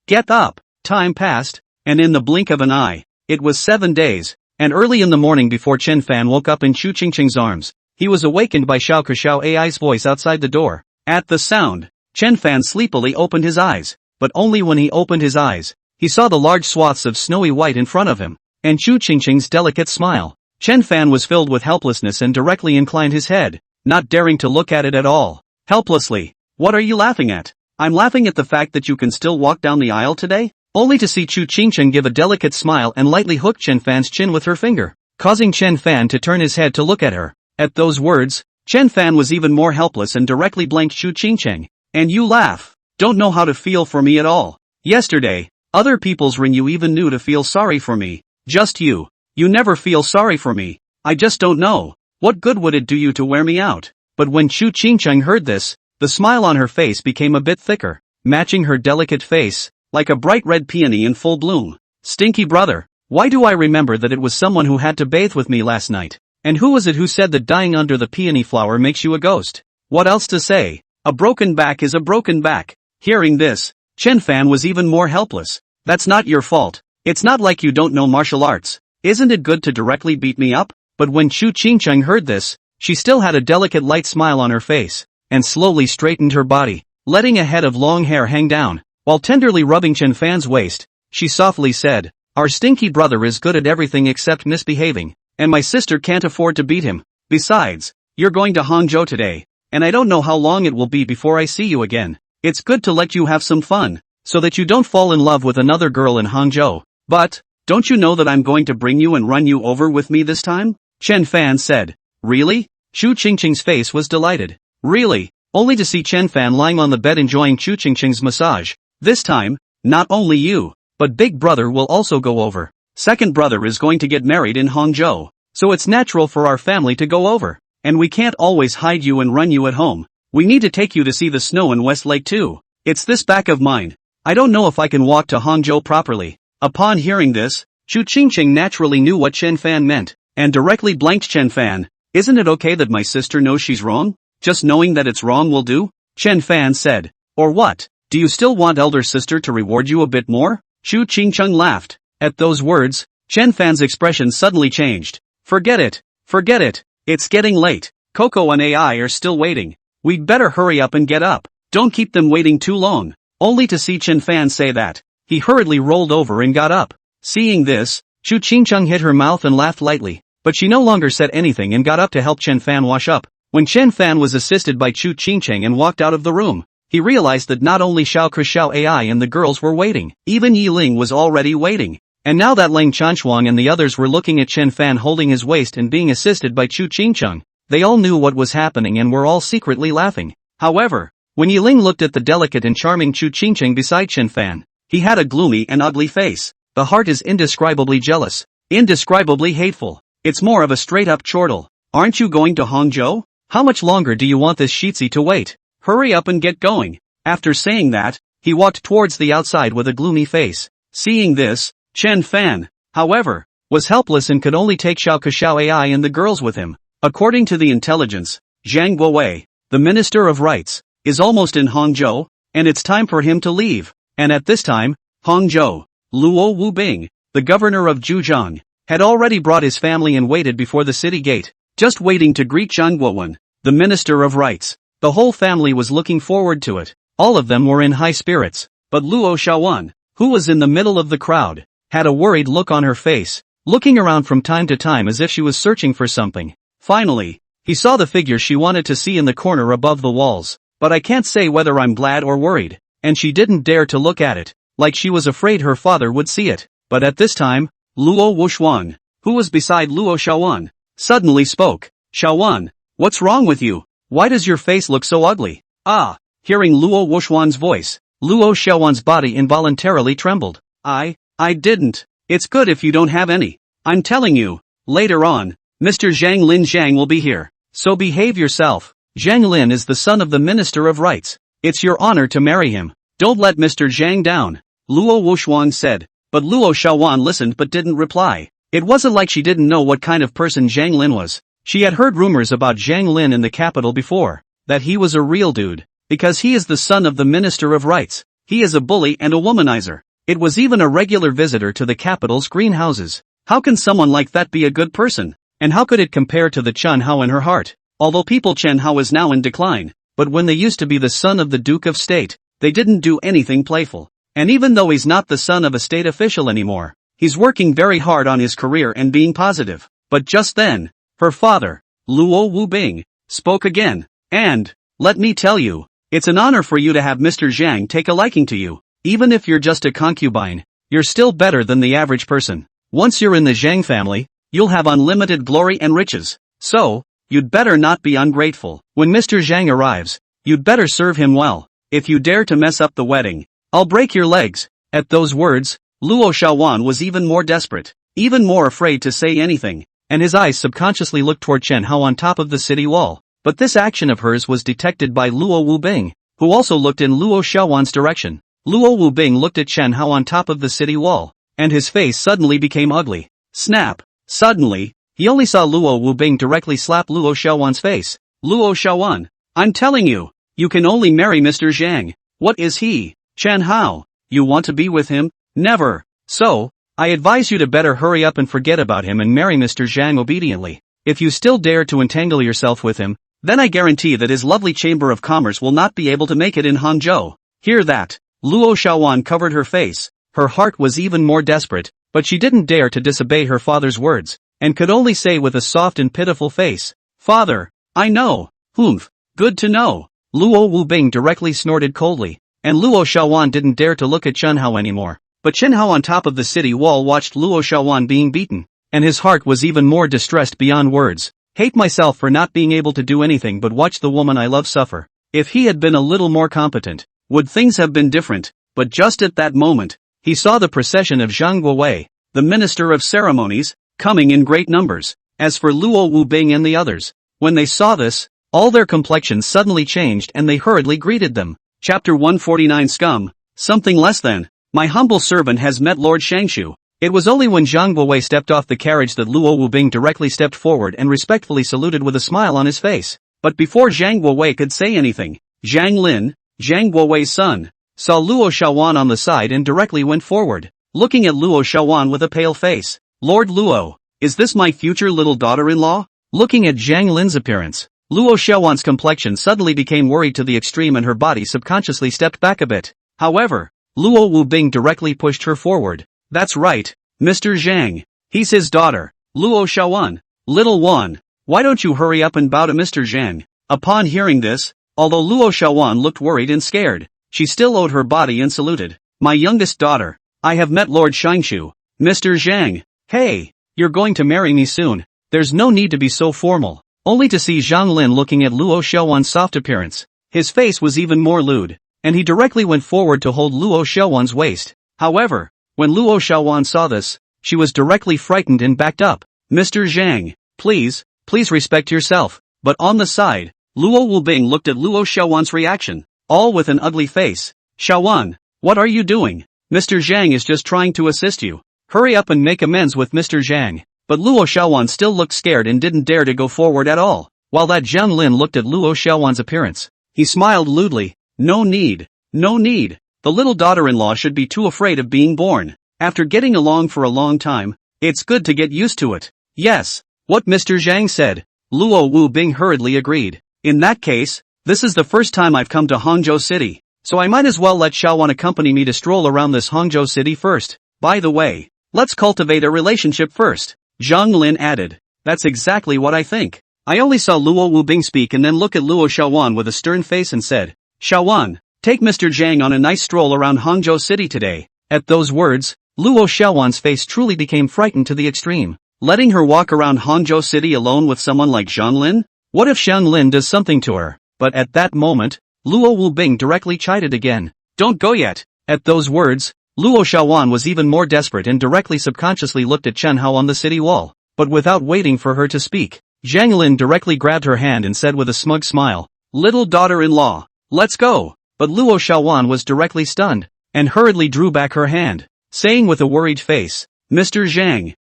[SPEAKER 1] get up." Time passed, and in the blink of an eye, it was 7 days, and early in the morning before Chen Fan woke up in Chu Qingqing's arms, he was awakened by Xiao Kexiao AI's voice outside the door. At the sound, Chen Fan sleepily opened his eyes, but only when he opened his eyes, he saw the large swaths of snowy white in front of him, and Chu Qingqing's delicate smile. Chen Fan was filled with helplessness and directly inclined his head, not daring to look at it at all. Helplessly. "What are you laughing at?" "I'm laughing at the fact that you can still walk down the aisle today?" Only to see Chu Qingqing give a delicate smile and lightly hook Chen Fan's chin with her finger, causing Chen Fan to turn his head to look at her. At those words, Chen Fan was even more helpless and directly blanked Chu Qingqing. "And you laugh? Don't know how to feel for me at all. Yesterday, other people's ring you even knew to feel sorry for me. Just you. You never feel sorry for me. I just don't know. What good would it do you to wear me out?" But when Chu Qingqing heard this, the smile on her face became a bit thicker, matching her delicate face, like a bright red peony in full bloom. "Stinky brother, why do I remember that it was someone who had to bathe with me last night? And who was it who said that dying under the peony flower makes you a ghost? What else to say? A broken back is a broken back." Hearing this, Chen Fan was even more helpless. "That's not your fault. It's not like you don't know martial arts. Isn't it good to directly beat me up?" But when Chu Qingqing heard this, she still had a delicate light smile on her face, and slowly straightened her body, letting a head of long hair hang down. While tenderly rubbing Chen Fan's waist, she softly said, "Our stinky brother is good at everything except misbehaving, and my sister can't afford to beat him. Besides, you're going to Hangzhou today, and I don't know how long it will be before I see you again. It's good to let you have some fun, so that you don't fall in love with another girl in Hangzhou. But, don't you know that I'm going to bring you and run you over with me this time?" Chen Fan said. "Really?" Chu Qingqing's face was delighted. "Really?" Only to see Chen Fan lying on the bed enjoying Chu Qingqing's massage. "This time, not only you, but big brother will also go over. Second brother is going to get married in Hangzhou, so it's natural for our family to go over. And we can't always hide you and run you at home. We need to take you to see the snow in West Lake too. It's this back of mine. I don't know if I can walk to Hangzhou properly." Upon hearing this, Chu Qingqing naturally knew what Chen Fan meant, and directly blanked Chen Fan. "Isn't it okay that my sister knows she's wrong? Just knowing that it's wrong will do?" Chen Fan said. "Or what? Do you still want elder sister to reward you a bit more?" Chu Qingqing laughed. At those words, Chen Fan's expression suddenly changed. Forget it. It's getting late. Coco and AI are still waiting. We'd better hurry up and get up. Don't keep them waiting too long." Only to see Chen Fan say that, he hurriedly rolled over and got up. Seeing this, Chu Qingqing hit her mouth and laughed lightly, but she no longer said anything and got up to help Chen Fan wash up. When Chen Fan was assisted by Chu Qingqing and walked out of the room, he realized that not only Xiao Kexiao AI and the girls were waiting, even Yi Ling was already waiting. And now that Lang Chanshuang and the others were looking at Chen Fan holding his waist and being assisted by Chu Qingqing, they all knew what was happening and were all secretly laughing. However, when Yi Ling looked at the delicate and charming Chu Qingqing beside Chen Fan, he had a gloomy and ugly face. The heart is indescribably jealous, indescribably hateful. It's more of a straight-up chortle. "Aren't you going to Hangzhou? How much longer do you want this Shitzi to wait? Hurry up and get going." After saying that, he walked towards the outside with a gloomy face. Seeing this, Chen Fan, however, was helpless and could only take Xiao Kexiao AI and the girls with him. According to the intelligence, Zhang Guowei, the Minister of Rights, is almost in Hangzhou, and it's time for him to leave. And at this time, Hangzhou, Luo Wubing, the governor of Zhujiang, had already brought his family and waited before the city gate, just waiting to greet Zhang Guowen, the Minister of Rights. The whole family was looking forward to it. All of them were in high spirits, but Luo Shaowan, who was in the middle of the crowd, had a worried look on her face, looking around from time to time as if she was searching for something. Finally, he saw the figure she wanted to see in the corner above the walls. "But I can't say whether I'm glad or worried," and she didn't dare to look at it, like she was afraid her father would see it. But at this time, Luo Wuxuan, who was beside Luo Shaowan, suddenly spoke. Xiaowan, what's wrong with you? Why does your face look so ugly? Ah! Hearing Luo Wuxuan's voice, Luo Xiaowan's body involuntarily trembled. I didn't. It's good if you don't have any. I'm telling you, later on, Mr. Zhang Lin Zhang will be here. So behave yourself. Zhang Lin is the son of the Minister of Rights. It's your honor to marry him. Don't let Mr. Zhang down, Luo Wuxuan said. But Luo Xiaowan listened but didn't reply. It wasn't like she didn't know what kind of person Zhang Lin was. She had heard rumors about Zhang Lin in the capital before, that he was a real dude, because he is the son of the Minister of Rights. He is a bully and a womanizer. It was even a regular visitor to the capital's greenhouses. How can someone like that be a good person? And how could it compare to the Chen Hao in her heart? Although people Chen Hao is now in decline, but when they used to be the son of the Duke of State, they didn't do anything playful. And even though he's not the son of a state official anymore, he's working very hard on his career and being positive. But just then, her father, Luo Wubing, spoke again. And, let me tell you, it's an honor for you to have Mr. Zhang take a liking to you. Even if you're just a concubine, you're still better than the average person. Once you're in the Zhang family, you'll have unlimited glory and riches. So, you'd better not be ungrateful. When Mr. Zhang arrives, you'd better serve him well. If you dare to mess up the wedding, I'll break your legs. At those words, Luo Xiaowan was even more desperate, even more afraid to say anything, and his eyes subconsciously looked toward Chen Hao on top of the city wall. But this action of hers was detected by Luo Wubing, who also looked in Luo Xiaowan's direction. Luo Wubing looked at Chen Hao on top of the city wall, and his face suddenly became ugly. Snap! Suddenly, he only saw Luo Wubing directly slap Luo Xiaowan's face. Luo Xiaowan, I'm telling you, you can only marry Mr. Zhang. What is he? Chen Hao, you want to be with him? Never. So, I advise you to better hurry up and forget about him and marry Mr. Zhang obediently. If you still dare to entangle yourself with him, then I guarantee that his lovely Chamber of Commerce will not be able to make it in Hangzhou. Hear that? Luo Xiaowan covered her face. Her heart was even more desperate, but she didn't dare to disobey her father's words, and could only say with a soft and pitiful face, Father, I know. Humph, good to know. Luo Wubing directly snorted coldly, and Luo Xiaowan didn't dare to look at Chen Hao anymore. But Chen Hao on top of the city wall watched Luo Xiaowan being beaten, and his heart was even more distressed beyond words. Hate myself for not being able to do anything but watch the woman I love suffer. If he had been a little more competent, would things have been different? But just at that moment, he saw the procession of Zhang Guowei, the Minister of Ceremonies, coming in great numbers. As for Luo Wubing and the others, when they saw this, all their complexions suddenly changed and they hurriedly greeted them. Chapter 149 Scum, something less than. My humble servant has met Lord Shangshu. It was only when Zhang Guowei stepped off the carriage that Luo Wubing directly stepped forward and respectfully saluted with a smile on his face. But before Zhang Guowei could say anything, Zhang Lin, Zhang Guowei's son, saw Luo Xiaowan on the side and directly went forward, looking at Luo Xiaowan with a pale face. Lord Luo, is this my future little daughter-in-law? Looking at Zhang Lin's appearance, Luo Xiaowan's complexion suddenly became worried to the extreme and her body subconsciously stepped back a bit. However, Luo Wubing directly pushed her forward. That's right, Mr. Zhang. He's his daughter. Luo Xiaowan, little one, why don't you hurry up and bow to Mr. Zhang? Upon hearing this, although Luo Xiaowan looked worried and scared, she still owed her body and saluted. My youngest daughter, I have met Lord Shangshu. Mr. Zhang, hey, you're going to marry me soon. There's no need to be so formal. Only to see Zhang Lin looking at Luo Xiaowan's soft appearance. His face was even more lewd, and he directly went forward to hold Luo Xiaowan's waist. However, when Luo Xiaowan saw this, she was directly frightened and backed up. Mr. Zhang, please respect yourself. But on the side, Luo Wubing looked at Luo Xiaowan's reaction, all with an ugly face. Xiaowan, what are you doing? Mr. Zhang is just trying to assist you. Hurry up and make amends with Mr. Zhang. But Luo Xiaowan still looked scared and didn't dare to go forward at all. While that Zhang Lin looked at Luo Xiaowan's appearance, he smiled lewdly. No need. The little daughter-in-law should be too afraid of being born. After getting along for a long time, it's good to get used to it. Yes, what Mr. Zhang said. Luo Wubing hurriedly agreed. In that case, this is the first time I've come to Hangzhou City, so I might as well let Xiaowan accompany me to stroll around this Hangzhou City first. By the way, let's cultivate a relationship first. Zhang Lin added. That's exactly what I think. I only saw Luo Wubing speak and then look at Luo Xiaowan with a stern face and said, Xiaowan, take Mr. Zhang on a nice stroll around Hangzhou City today. At those words, Luo Xiaowan's face truly became frightened to the extreme. Letting her walk around Hangzhou City alone with someone like Zhang Lin? What if Zhang Lin does something to her? But at that moment, Luo Wubing directly chided again. Don't go yet. At those words, Luo Shaowan was even more desperate and directly subconsciously looked at Chen Hao on the city wall. But without waiting for her to speak, Zhang Lin directly grabbed her hand and said with a smug smile, "Little daughter-in-law, let's go." But Luo Shaowan was directly stunned, and hurriedly drew back her hand, saying with a worried face, "Mr. Zhang,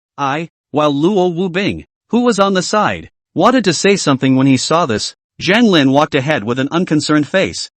[SPEAKER 1] while Luo Wubing, who was on the side, wanted to say something when he saw this, Zhang Lin walked ahead with an unconcerned face.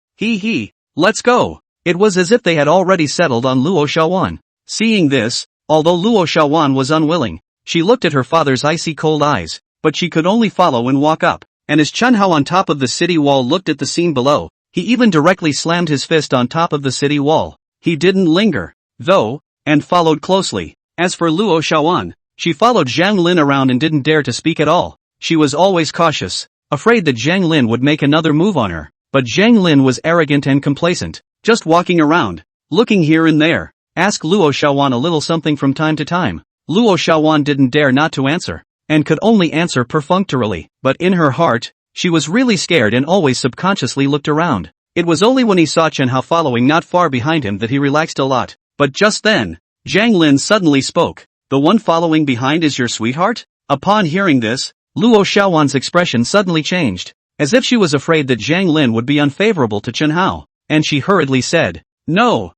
[SPEAKER 1] Let's go." It was as if they had already settled on Luo Shaowan. Seeing this, although Luo Shaowan was unwilling, she looked at her father's icy cold eyes, but she could only follow and walk up, and as Chen Hao on top of the city wall looked at the scene below, he even directly slammed his fist on top of the city wall. He didn't linger, though, and followed closely. As for Luo Shaowan, she followed Zhang Lin around and didn't dare to speak at all. She was always cautious, afraid that Zhang Lin would make another move on her, but Zhang Lin was arrogant and complacent, just walking around, looking here and there. Ask Luo Shaowan a little something from time to time. Luo Shaowan didn't dare not to answer, and could only answer perfunctorily, but in her heart, she was really scared and always subconsciously looked around. It was only when he saw Chen Hao following not far behind him that he relaxed a lot. But just then, Zhang Lin suddenly spoke. "The one following behind is your sweetheart?" Upon hearing this, Luo Shaowan's expression suddenly changed, as if she was afraid that Zhang Lin would be unfavorable to Chen Hao, and she hurriedly said, No.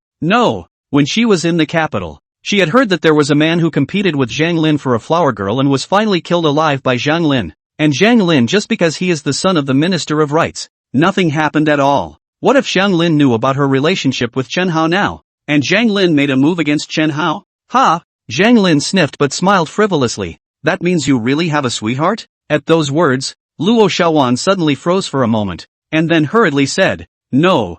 [SPEAKER 1] When she was in the capital, she had heard that there was a man who competed with Zhang Lin for a flower girl and was finally killed alive by Zhang Lin. And Zhang Lin just because he is the son of the Minister of Rights. Nothing happened at all. What if Zhang Lin knew about her relationship with Chen Hao now, and Zhang Lin made a move against Chen Hao? Ha! Zhang Lin sniffed but smiled frivolously. That means you really have a sweetheart? At those words, Luo Shaowan suddenly froze for a moment, and then hurriedly said, No.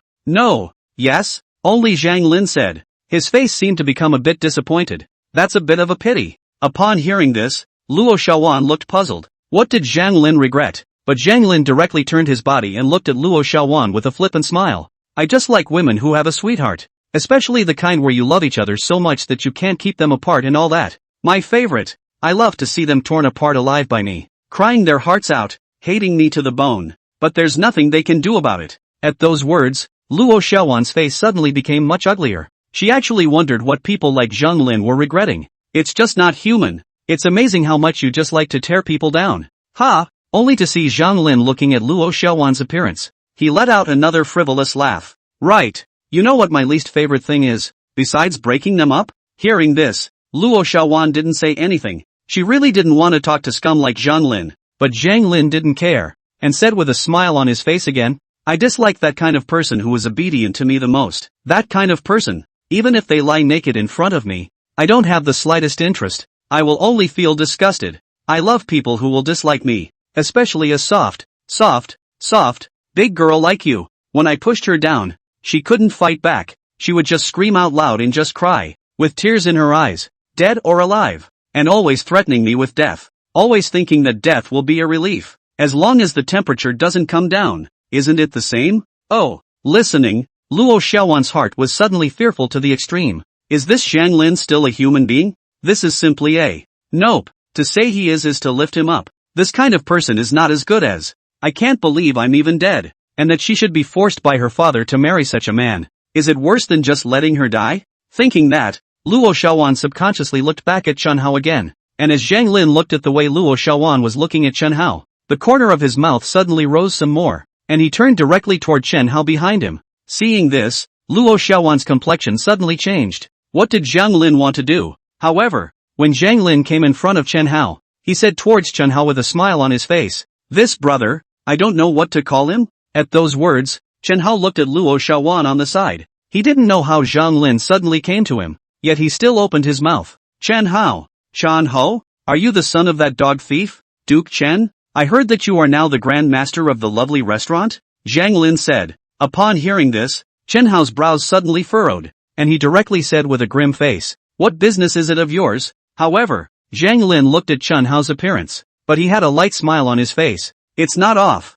[SPEAKER 1] Yes? Only Zhang Lin said. His face seemed to become a bit disappointed. That's a bit of a pity. Upon hearing this, Luo Shaowan looked puzzled. What did Zhang Lin regret? But Zhang Lin directly turned his body and looked at Luo Shaowan with a flippant smile. I just like women who have a sweetheart. Especially the kind where you love each other so much that you can't keep them apart and all that. My favorite. I love to see them torn apart alive by me, crying their hearts out, hating me to the bone. But there's nothing they can do about it. At those words, Luo Shaowan's face suddenly became much uglier. She actually wondered what people like Zhang Lin were regretting. It's just not human. It's amazing how much you just like to tear people down. Ha! Only to see Zhang Lin looking at Luo Shaowan's appearance. He let out another frivolous laugh. Right. You know what my least favorite thing is, besides breaking them up? Hearing this, Luo Shaowan didn't say anything. She really didn't want to talk to scum like Zhang Lin, but Zhang Lin didn't care, and said with a smile on his face again, I dislike that kind of person who is obedient to me the most. That kind of person, even if they lie naked in front of me, I don't have the slightest interest. I will only feel disgusted. I love people who will dislike me, especially a soft, big girl like you. When I pushed her down, she couldn't fight back. She would just scream out loud and just cry, with tears in her eyes, dead or alive, and always threatening me with death, always thinking that death will be a relief, as long as the temperature doesn't come down. Isn't it the same? Oh, listening, Luo Xiaowan's heart was suddenly fearful to the extreme. Is this Zhang Lin still a human being? This is simply a nope. To say he is to lift him up. This kind of person is not as good as. I can't believe I'm even dead, and that she should be forced by her father to marry such a man. Is it worse than just letting her die? Thinking that, Luo Xiaowan subconsciously looked back at Chen Hao again, and as Zhang Lin looked at the way Luo Xiaowan was looking at Chen Hao, the corner of his mouth suddenly rose some more, and he turned directly toward Chen Hao behind him. Seeing this, Luo Xiaowan's complexion suddenly changed. What did Zhang Lin want to do? However, when Zhang Lin came in front of Chen Hao, he said towards Chen Hao with a smile on his face, this brother, I don't know what to call him? At those words, Chen Hao looked at Luo Xiaowan on the side. He didn't know how Zhang Lin suddenly came to him, yet he still opened his mouth. Chen Hao, are you the son of that dog thief, Duke Chen? I heard that you are now the Grand Master of the lovely restaurant? Zhang Lin said. Upon hearing this, Chen Hao's brows suddenly furrowed, and he directly said with a grim face, what business is it of yours? However, Zhang Lin looked at Chen Hao's appearance, but he had a light smile on his face. It's not off.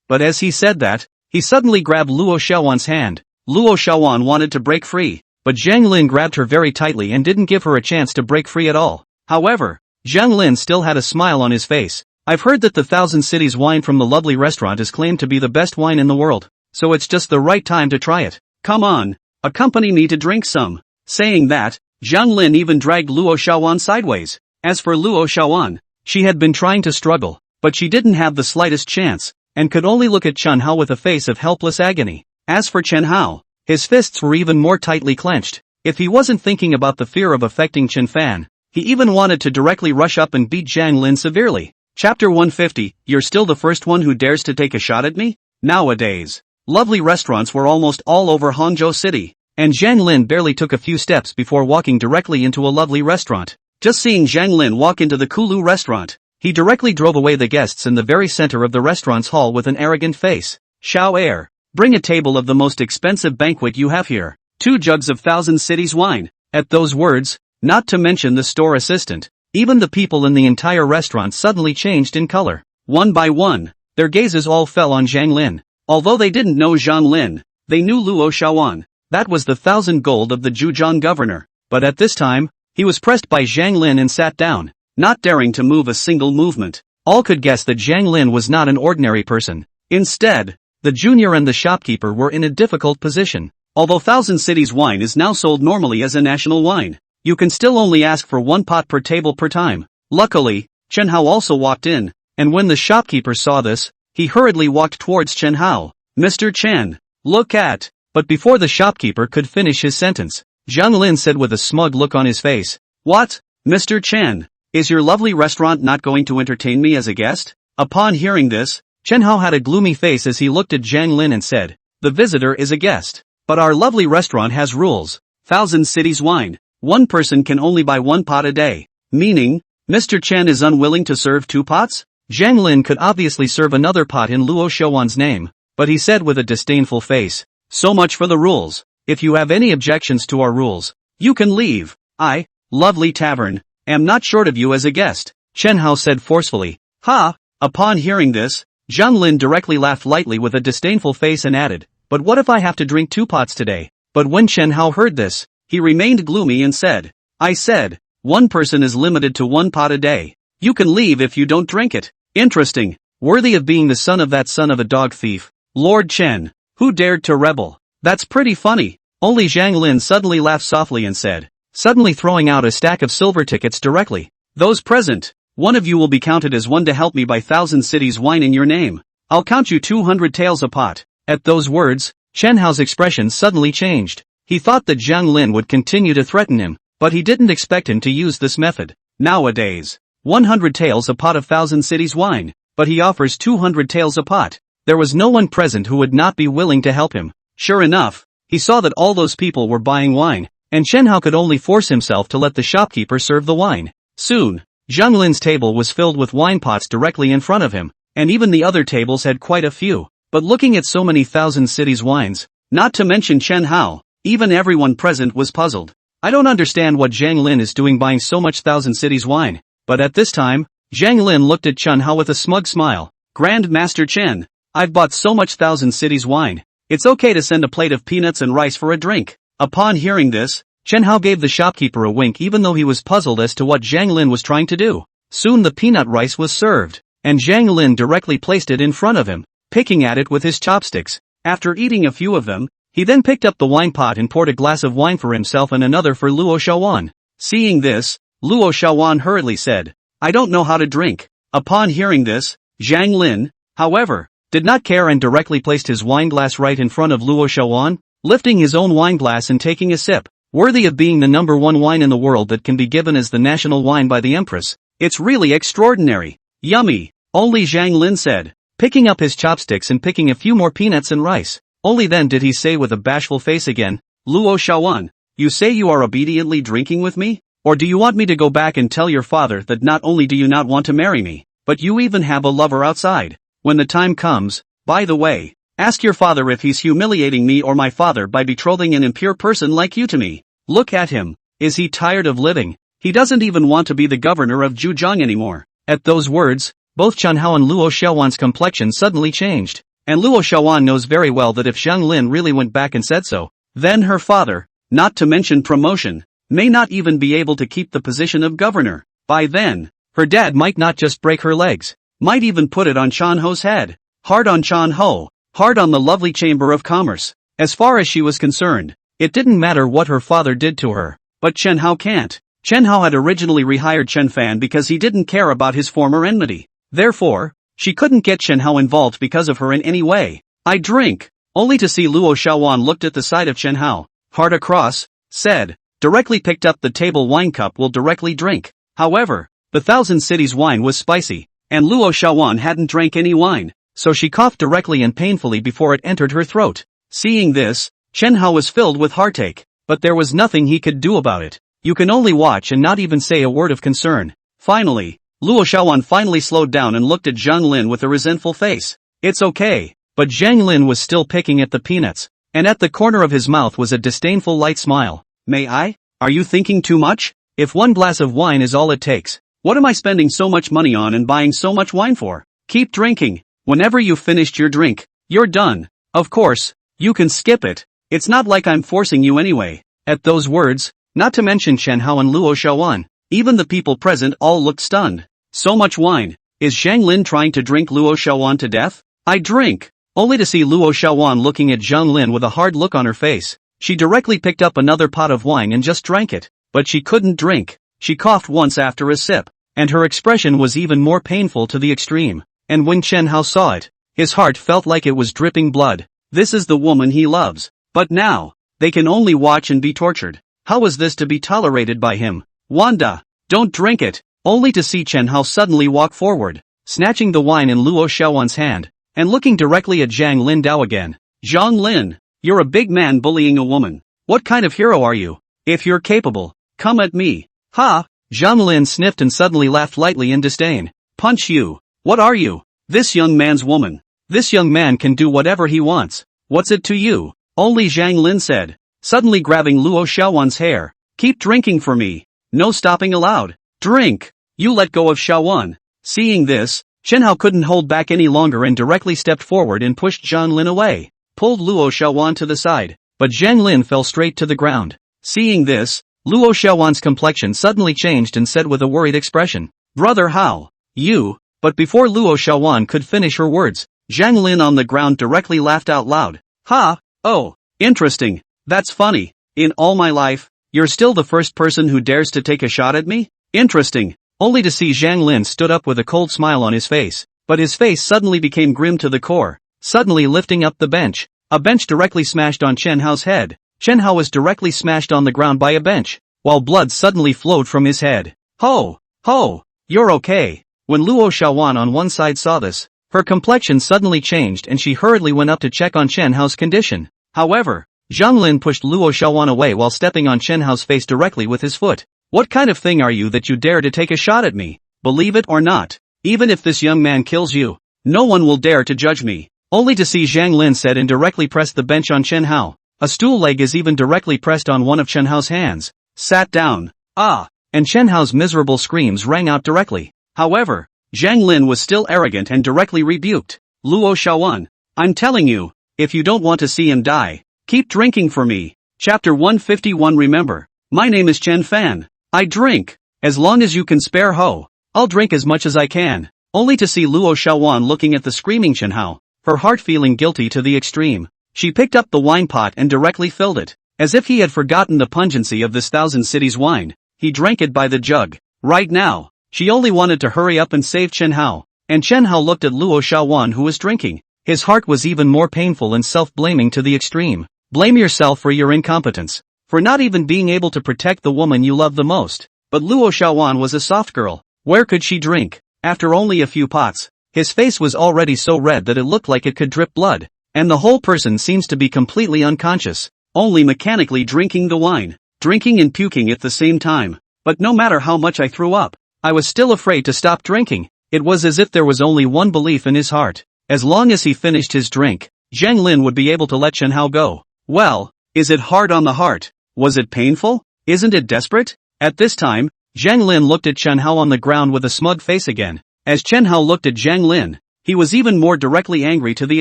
[SPEAKER 1] But as he said that, he suddenly grabbed Luo Xiaowan's hand. Luo Xiaowan wanted to break free, but Zhang Lin grabbed her very tightly and didn't give her a chance to break free at all. However, Jiang Lin still had a smile on his face. I've heard that the Thousand Cities wine from the lovely restaurant is claimed to be the best wine in the world, so it's just the right time to try it. Come on, accompany me to drink some. Saying that, Jiang Lin even dragged Luo Xiaowan sideways. As for Luo Xiaowan, she had been trying to struggle, but she didn't have the slightest chance, and could only look at Chen Hao with a face of helpless agony. As for Chen Hao, his fists were even more tightly clenched. If he wasn't thinking about the fear of affecting Chen Fan, he even wanted to directly rush up and beat Jiang Lin severely. Chapter 150, You're still the first one who dares to take a shot at me? Nowadays, lovely restaurants were almost all over Hangzhou City, and Jiang Lin barely took a few steps before walking directly into a lovely restaurant. Just seeing Jiang Lin walk into the Kulu restaurant, he directly drove away the guests in the very center of the restaurant's hall with an arrogant face. Xiao Air, bring a table of the most expensive banquet you have here. 2 jugs of Thousand Cities wine. At those words, not to mention the store assistant, even the people in the entire restaurant suddenly changed in color. One by one, their gazes all fell on Jiang Lin. Although they didn't know Jiang Lin, they knew Luo Xiaowan. That was the 1,000 gold of the Zhujiang governor. But at this time, he was pressed by Jiang Lin and sat down, not daring to move a single movement. All could guess that Jiang Lin was not an ordinary person. Instead, the junior and the shopkeeper were in a difficult position. Although Thousand Cities wine is now sold normally as a national wine, you can still only ask for 1 pot per table per time. Luckily, Chen Hao also walked in, and when the shopkeeper saw this, he hurriedly walked towards Chen Hao. Mr. Chen, look at. But before the shopkeeper could finish his sentence, Jiang Lin said with a smug look on his face, What, Mr. Chen, is your lovely restaurant not going to entertain me as a guest? Upon hearing this, Chen Hao had a gloomy face as he looked at Jiang Lin and said, The visitor is a guest. But our lovely restaurant has rules. Thousand Cities wine. 1 person can only buy 1 pot a day. Meaning, Mr. Chen is unwilling to serve 2 pots? Jiang Lin could obviously serve another pot in Luo Xiaowan's name, but he said with a disdainful face, So much for the rules. If you have any objections to our rules, you can leave. I, lovely tavern, am not short of you as a guest, Chen Hao said forcefully. Ha! Upon hearing this, Jiang Lin directly laughed lightly with a disdainful face and added, But what if I have to drink 2 pots today? But when Chen Hao heard this, he remained gloomy and said, I said, 1 person is limited to 1 pot a day. You can leave if you don't drink it. Interesting. Worthy of being the son of that son of a dog thief, Lord Chen, who dared to rebel. That's pretty funny. Only Jiang Lin suddenly laughed softly and said, suddenly throwing out a stack of silver tickets directly. Those present, one of you will be counted as one to help me buy Thousand Cities wine in your name. I'll count you 200 taels a pot. At those words, Chen Hao's expression suddenly changed. He thought that Jiang Lin would continue to threaten him, but he didn't expect him to use this method. Nowadays, 100 taels a pot of Thousand Cities wine, but he offers 200 taels a pot. There was no one present who would not be willing to help him. Sure enough, he saw that all those people were buying wine, and Chen Hao could only force himself to let the shopkeeper serve the wine. Soon, Jiang Lin's table was filled with wine pots directly in front of him, and even the other tables had quite a few. But looking at so many Thousand Cities wines, not to mention Chen Hao, even everyone present was puzzled. I don't understand what Jiang Lin is doing buying so much Thousand Cities wine. But at this time, Jiang Lin looked at Chen Hao with a smug smile. Grand Master Chen, I've bought so much Thousand Cities wine. It's okay to send a plate of peanuts and rice for a drink. Upon hearing this, Chen Hao gave the shopkeeper a wink even though he was puzzled as to what Jiang Lin was trying to do. Soon the peanut rice was served, and Jiang Lin directly placed it in front of him, picking at it with his chopsticks. After eating a few of them, he then picked up the wine pot and poured a glass of wine for himself and another for Luo Xiaowan. Seeing this, Luo Xiaowan hurriedly said, I don't know how to drink. Upon hearing this, Jiang Lin, however, did not care and directly placed his wine glass right in front of Luo Xiaowan, lifting his own wine glass and taking a sip. Worthy of being the #1 wine in the world that can be given as the national wine by the empress. It's really extraordinary. Yummy, only Jiang Lin said, picking up his chopsticks and picking a few more peanuts and rice. Only then did he say with a bashful face again, Luo Xiaowan, you say you are obediently drinking with me? Or do you want me to go back and tell your father that not only do you not want to marry me, but you even have a lover outside? When the time comes, by the way, ask your father if he's humiliating me or my father by betrothing an impure person like you to me. Look at him, is he tired of living? He doesn't even want to be the governor of Zhujiang anymore. At those words, both Chen Hao and Luo Xiaowan's complexion suddenly changed. And Luo Xiaowan knows very well that if Jiang Lin really went back and said so, then her father, not to mention promotion, may not even be able to keep the position of governor. By then, her dad might not just break her legs, might even put it on Chan Ho's head. Hard on Chan Ho, hard on the lovely Chamber of Commerce. As far as she was concerned, it didn't matter what her father did to her. But Chen Hao can't. Chen Hao had originally rehired Chen Fan because he didn't care about his former enmity. Therefore, she couldn't get Chen Hao involved because of her in any way. I drink. Only to see Luo Xiaowan looked at the side of Chen Hao, hard across, said, directly picked up the table wine cup will directly drink. However, the Thousand Cities wine was spicy, and Luo Xiaowan hadn't drank any wine, so she coughed directly and painfully before it entered her throat. Seeing this, Chen Hao was filled with heartache, but there was nothing he could do about it. You can only watch and not even say a word of concern. Finally, Luo Xiaowan finally slowed down and looked at Zhang Lin with a resentful face. It's okay, but Zhang Lin was still picking at the peanuts, and at the corner of his mouth was a disdainful light smile. May I? Are you thinking too much? If one glass of wine is all it takes, what am I spending so much money on and buying so much wine for? Keep drinking. Whenever you've finished your drink, you're done. Of course, you can skip it. It's not like I'm forcing you anyway. At those words, not to mention Chen Hao and Luo Xiaowan, even the people present all looked stunned. So much wine. Is Zhang Lin trying to drink Luo Xiaowan to death? I drink. Only to see Luo Xiaowan looking at Zhang Lin with a hard look on her face. She directly picked up another pot of wine and just drank it. But she couldn't drink. She coughed once after a sip, and her expression was even more painful to the extreme. And when Chen Hao saw it, his heart felt like it was dripping blood. This is the woman he loves. But now, they can only watch and be tortured. How is this to be tolerated by him? Wanda, don't drink it. Only to see Chen Hao suddenly walk forward, snatching the wine in Luo Xiaowan's hand, and looking directly at Zhang Lin Dao again. Zhang Lin, you're a big man bullying a woman. What kind of hero are you? If you're capable, come at me. Ha! Zhang Lin sniffed and suddenly laughed lightly in disdain. Punch you. What are you? This young man's woman. This young man can do whatever he wants. What's it to you? Only Zhang Lin said, suddenly grabbing Luo Xiaowan's hair. Keep drinking for me. No stopping allowed. Drink. You let go of Xiaowan. Seeing this, Chen Hao couldn't hold back any longer and directly stepped forward and pushed Zhang Lin away. Pulled Luo Xiaowan to the side, but Zhang Lin fell straight to the ground. Seeing this, Luo Xiaowan's complexion suddenly changed and said with a worried expression, Brother Hao, you. But before Luo Xiaowan could finish her words, Zhang Lin on the ground directly laughed out loud. Ha! Oh, interesting. That's funny. In all my life, you're still the first person who dares to take a shot at me? Interesting. Only to see Zhang Lin stood up with a cold smile on his face, but his face suddenly became grim to the core, suddenly lifting up the bench. A bench directly smashed on Chen Hao's head. Chen Hao was directly smashed on the ground by a bench, while blood suddenly flowed from his head. Ho! Ho! You're okay. When Luo Xiaowan on one side saw this, her complexion suddenly changed and she hurriedly went up to check on Chen Hao's condition. However, Zhang Lin pushed Luo Xiaowan away while stepping on Chen Hao's face directly with his foot. What kind of thing are you that you dare to take a shot at me? Believe it or not, even if this young man kills you, no one will dare to judge me. Only to see Zhang Lin said and directly pressed the bench on Chen Hao. A stool leg is even directly pressed on one of Chen Hao's hands. Sat down. Ah! And Chen Hao's miserable screams rang out directly. However, Zhang Lin was still arrogant and directly rebuked. Luo Xiaowan, I'm telling you, if you don't want to see him die, keep drinking for me. Chapter 151. Remember, my name is Chen Fan. I drink. As long as you can spare Ho, I'll drink as much as I can. Only to see Luo Xiaowan looking at the screaming Chen Hao, her heart feeling guilty to the extreme. She picked up the wine pot and directly filled it. As if he had forgotten the pungency of this Thousand Cities wine, he drank it by the jug. Right now, she only wanted to hurry up and save Chen Hao. And Chen Hao looked at Luo Xiaowan who was drinking. His heart was even more painful and self-blaming to the extreme. Blame yourself for your incompetence. For not even being able to protect the woman you love the most. But Luo Xiaowan was a soft girl. Where could she drink? After only a few pots, his face was already so red that it looked like it could drip blood. And the whole person seems to be completely unconscious, only mechanically drinking the wine, drinking and puking at the same time. But no matter how much I threw up, I was still afraid to stop drinking. It was as if there was only one belief in his heart. As long as he finished his drink, Zhang Lin would be able to let Chen Hao go. Well, is it hard on the heart? Was it painful? Isn't it desperate? At this time, Zhang Lin looked at Chen Hao on the ground with a smug face again. As Chen Hao looked at Zhang Lin, he was even more directly angry to the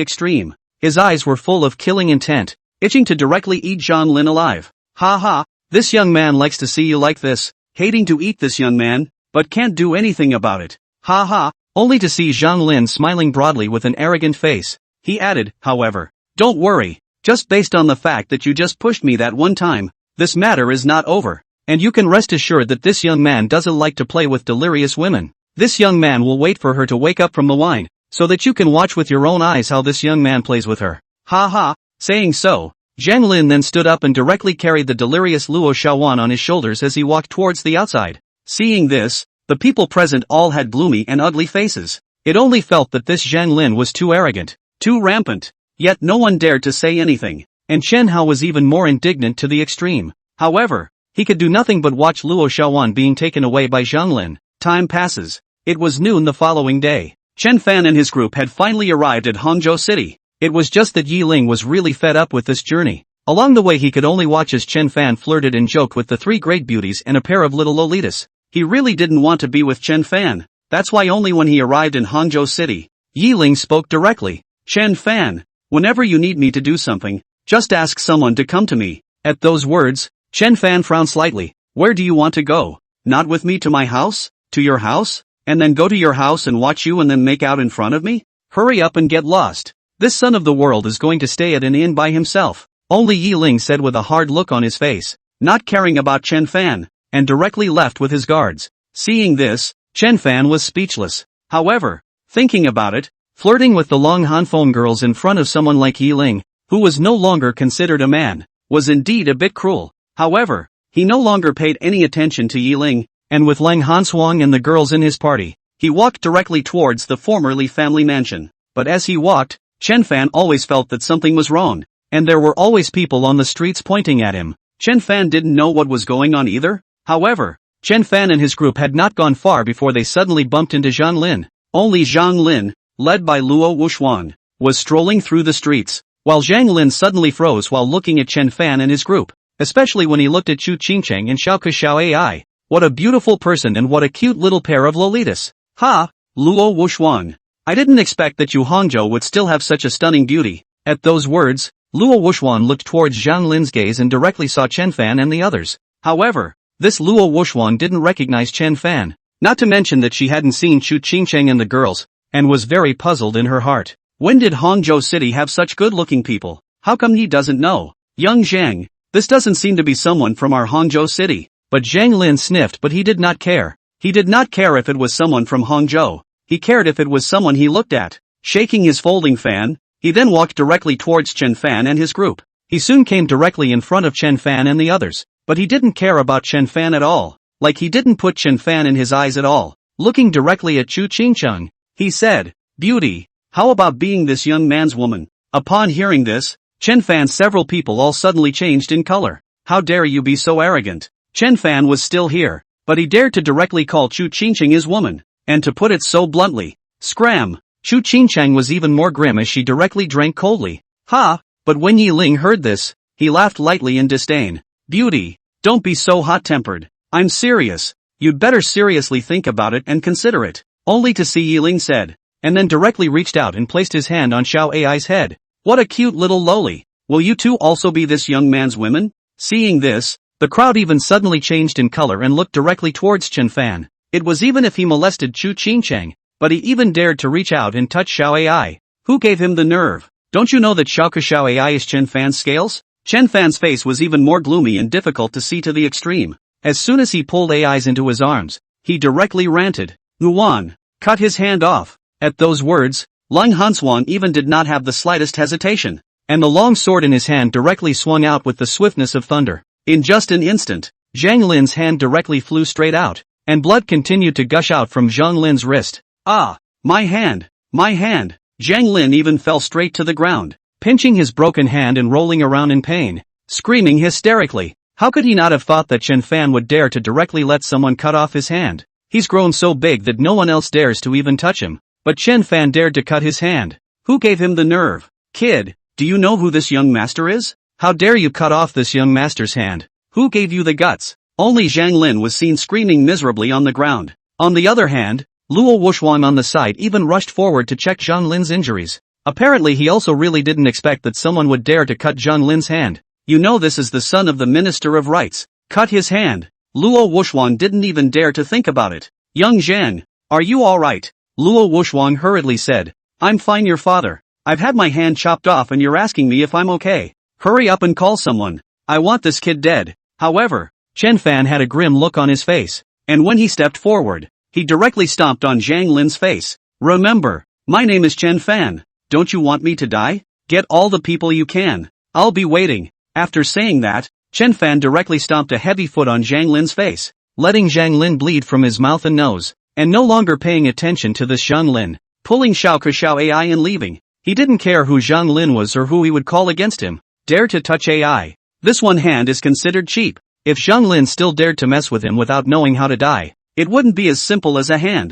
[SPEAKER 1] extreme. His eyes were full of killing intent, itching to directly eat Zhang Lin alive. Ha ha, this young man likes to see you like this, hating to eat this young man. but can't do anything about it. Ha ha, only to see Zhang Lin smiling broadly with an arrogant face. He added, however, don't worry, just based on the fact that you just pushed me that one time, this matter is not over. And you can rest assured that this young man doesn't like to play with delirious women. This young man will wait for her to wake up from the wine, so that you can watch with your own eyes how this young man plays with her. Ha ha, saying so, Zhang Lin then stood up and directly carried the delirious Luo Xiaowan on his shoulders as he walked towards the outside. Seeing this, the people present all had gloomy and ugly faces. It only felt that this Zhang Lin was too arrogant, too rampant. Yet no one dared to say anything, and Chen Hao was even more indignant to the extreme. However, he could do nothing but watch Luo Xiaowan being taken away by Zhang Lin. Time passes. It was noon the following day. Chen Fan and his group had finally arrived at Hangzhou City. It was just that Yi Ling was really fed up with this journey. Along the way he could only watch as Chen Fan flirted and joked with the three great beauties and a pair of little lolitas. He really didn't want to be with Chen Fan. That's why only when he arrived in Hangzhou City, Yi Ling spoke directly. Chen Fan, whenever you need me to do something, just ask someone to come to me. At those words, Chen Fan frowned slightly. Where do you want to go? Not with me to my house? To your house? And then go to your house and watch you and then make out in front of me? Hurry up and get lost. This son of the world is going to stay at an inn by himself. Only Yi Ling said with a hard look on his face, not caring about Chen Fan, and directly left with his guards. Seeing this, Chen Fan was speechless. However, thinking about it, flirting with the Long Hanfeng girls in front of someone like Yi Ling, who was no longer considered a man, was indeed a bit cruel. However, he no longer paid any attention to Yi Ling, and with Lang Hanshuang and the girls in his party, he walked directly towards the formerly family mansion. But as he walked, Chen Fan always felt that something was wrong, and there were always people on the streets pointing at him. Chen Fan didn't know what was going on either. However, Chen Fan and his group had not gone far before they suddenly bumped into Zhang Lin. Only Zhang Lin, led by Luo Wuxuan, was strolling through the streets, while Zhang Lin suddenly froze while looking at Chen Fan and his group, especially when he looked at Chu Qingcheng and Xiao Xiao Ai. What a beautiful person and what a cute little pair of lolitas. Ha, Luo Wuxuan. I didn't expect that you Hangzhou would still have such a stunning beauty. At those words, Luo Wuxuan looked towards Zhang Lin's gaze and directly saw Chen Fan and the others. However, this Luo Wuxuan didn't recognize Chen Fan, not to mention that she hadn't seen Chu Qingcheng and the girls, and was very puzzled in her heart. When did Hangzhou City have such good-looking people? How come he doesn't know? Young Zhang, this doesn't seem to be someone from our Hangzhou City. But Zhang Lin sniffed, but he did not care. He did not care if it was someone from Hangzhou. He cared if it was someone he looked at. Shaking his folding fan, he then walked directly towards Chen Fan and his group. He soon came directly in front of Chen Fan and the others, but he didn't care about Chen Fan at all. Like he didn't put Chen Fan in his eyes at all. Looking directly at Chu Qingcheng, he said, "Beauty, how about being this young man's woman?" Upon hearing this, Chen Fan's several people all suddenly changed in color. How dare you be so arrogant? Chen Fan was still here, but he dared to directly call Chu Qingcheng his woman, and to put it so bluntly, scram. Chu Qingcheng was even more grim as she directly drank coldly. Ha, but when Yi Ling heard this, he laughed lightly in disdain. Beauty, don't be so hot-tempered. I'm serious. You'd better seriously think about it and consider it. Only to see Yi Ling said, and then directly reached out and placed his hand on Xiao Ai's head. What a cute little loli. Will you two also be this young man's women? Seeing this, the crowd even suddenly changed in color and looked directly towards Chen Fan. It was even if he molested Chu Qingcheng, but he even dared to reach out and touch Xiao Ai. Who gave him the nerve? Don't you know that Xiao Xiao Ai is Chen Fan's scales? Chen Fan's face was even more gloomy and difficult to see to the extreme. As soon as he pulled Ai's into his arms, he directly ranted, "Luan, cut his hand off." At those words, Lang Hanshuang even did not have the slightest hesitation, and the long sword in his hand directly swung out with the swiftness of thunder. In just an instant, Zhang Lin's hand directly flew straight out, and blood continued to gush out from Zhang Lin's wrist. Ah, my hand, my hand. Zhang Lin even fell straight to the ground, pinching his broken hand and rolling around in pain, screaming hysterically. How could he not have thought that Chen Fan would dare to directly let someone cut off his hand? He's grown so big that no one else dares to even touch him, but Chen Fan dared to cut his hand. Who gave him the nerve? Kid, do you know who this young master is? How dare you cut off this young master's hand? Who gave you the guts? Only Zhang Lin was seen screaming miserably on the ground. On the other hand, Luo Wuxuan on the side even rushed forward to check Zhang Lin's injuries. Apparently he also really didn't expect that someone would dare to cut Zhang Lin's hand. You know this is the son of the Minister of Rights. Cut his hand. Luo Wuxuan didn't even dare to think about it. Young Zhang, are you alright? Luo Wushwang hurriedly said. I'm fine, your father. I've had my hand chopped off and you're asking me if I'm okay. Hurry up and call someone. I want this kid dead. However, Chen Fan had a grim look on his face, and when he stepped forward, he directly stomped on Zhang Lin's face. Remember, my name is Chen Fan. Don't you want me to die? Get all the people you can. I'll be waiting. After saying that, Chen Fan directly stomped a heavy foot on Zhang Lin's face, letting Zhang Lin bleed from his mouth and nose, and no longer paying attention to this Zhang Lin, pulling Xiao Ke Xiao AI and leaving. He didn't care who Zhang Lin was or who he would call against him. Dare to touch AI. This one hand is considered cheap. If Zhang Lin still dared to mess with him without knowing how to die, it wouldn't be as simple as a hand.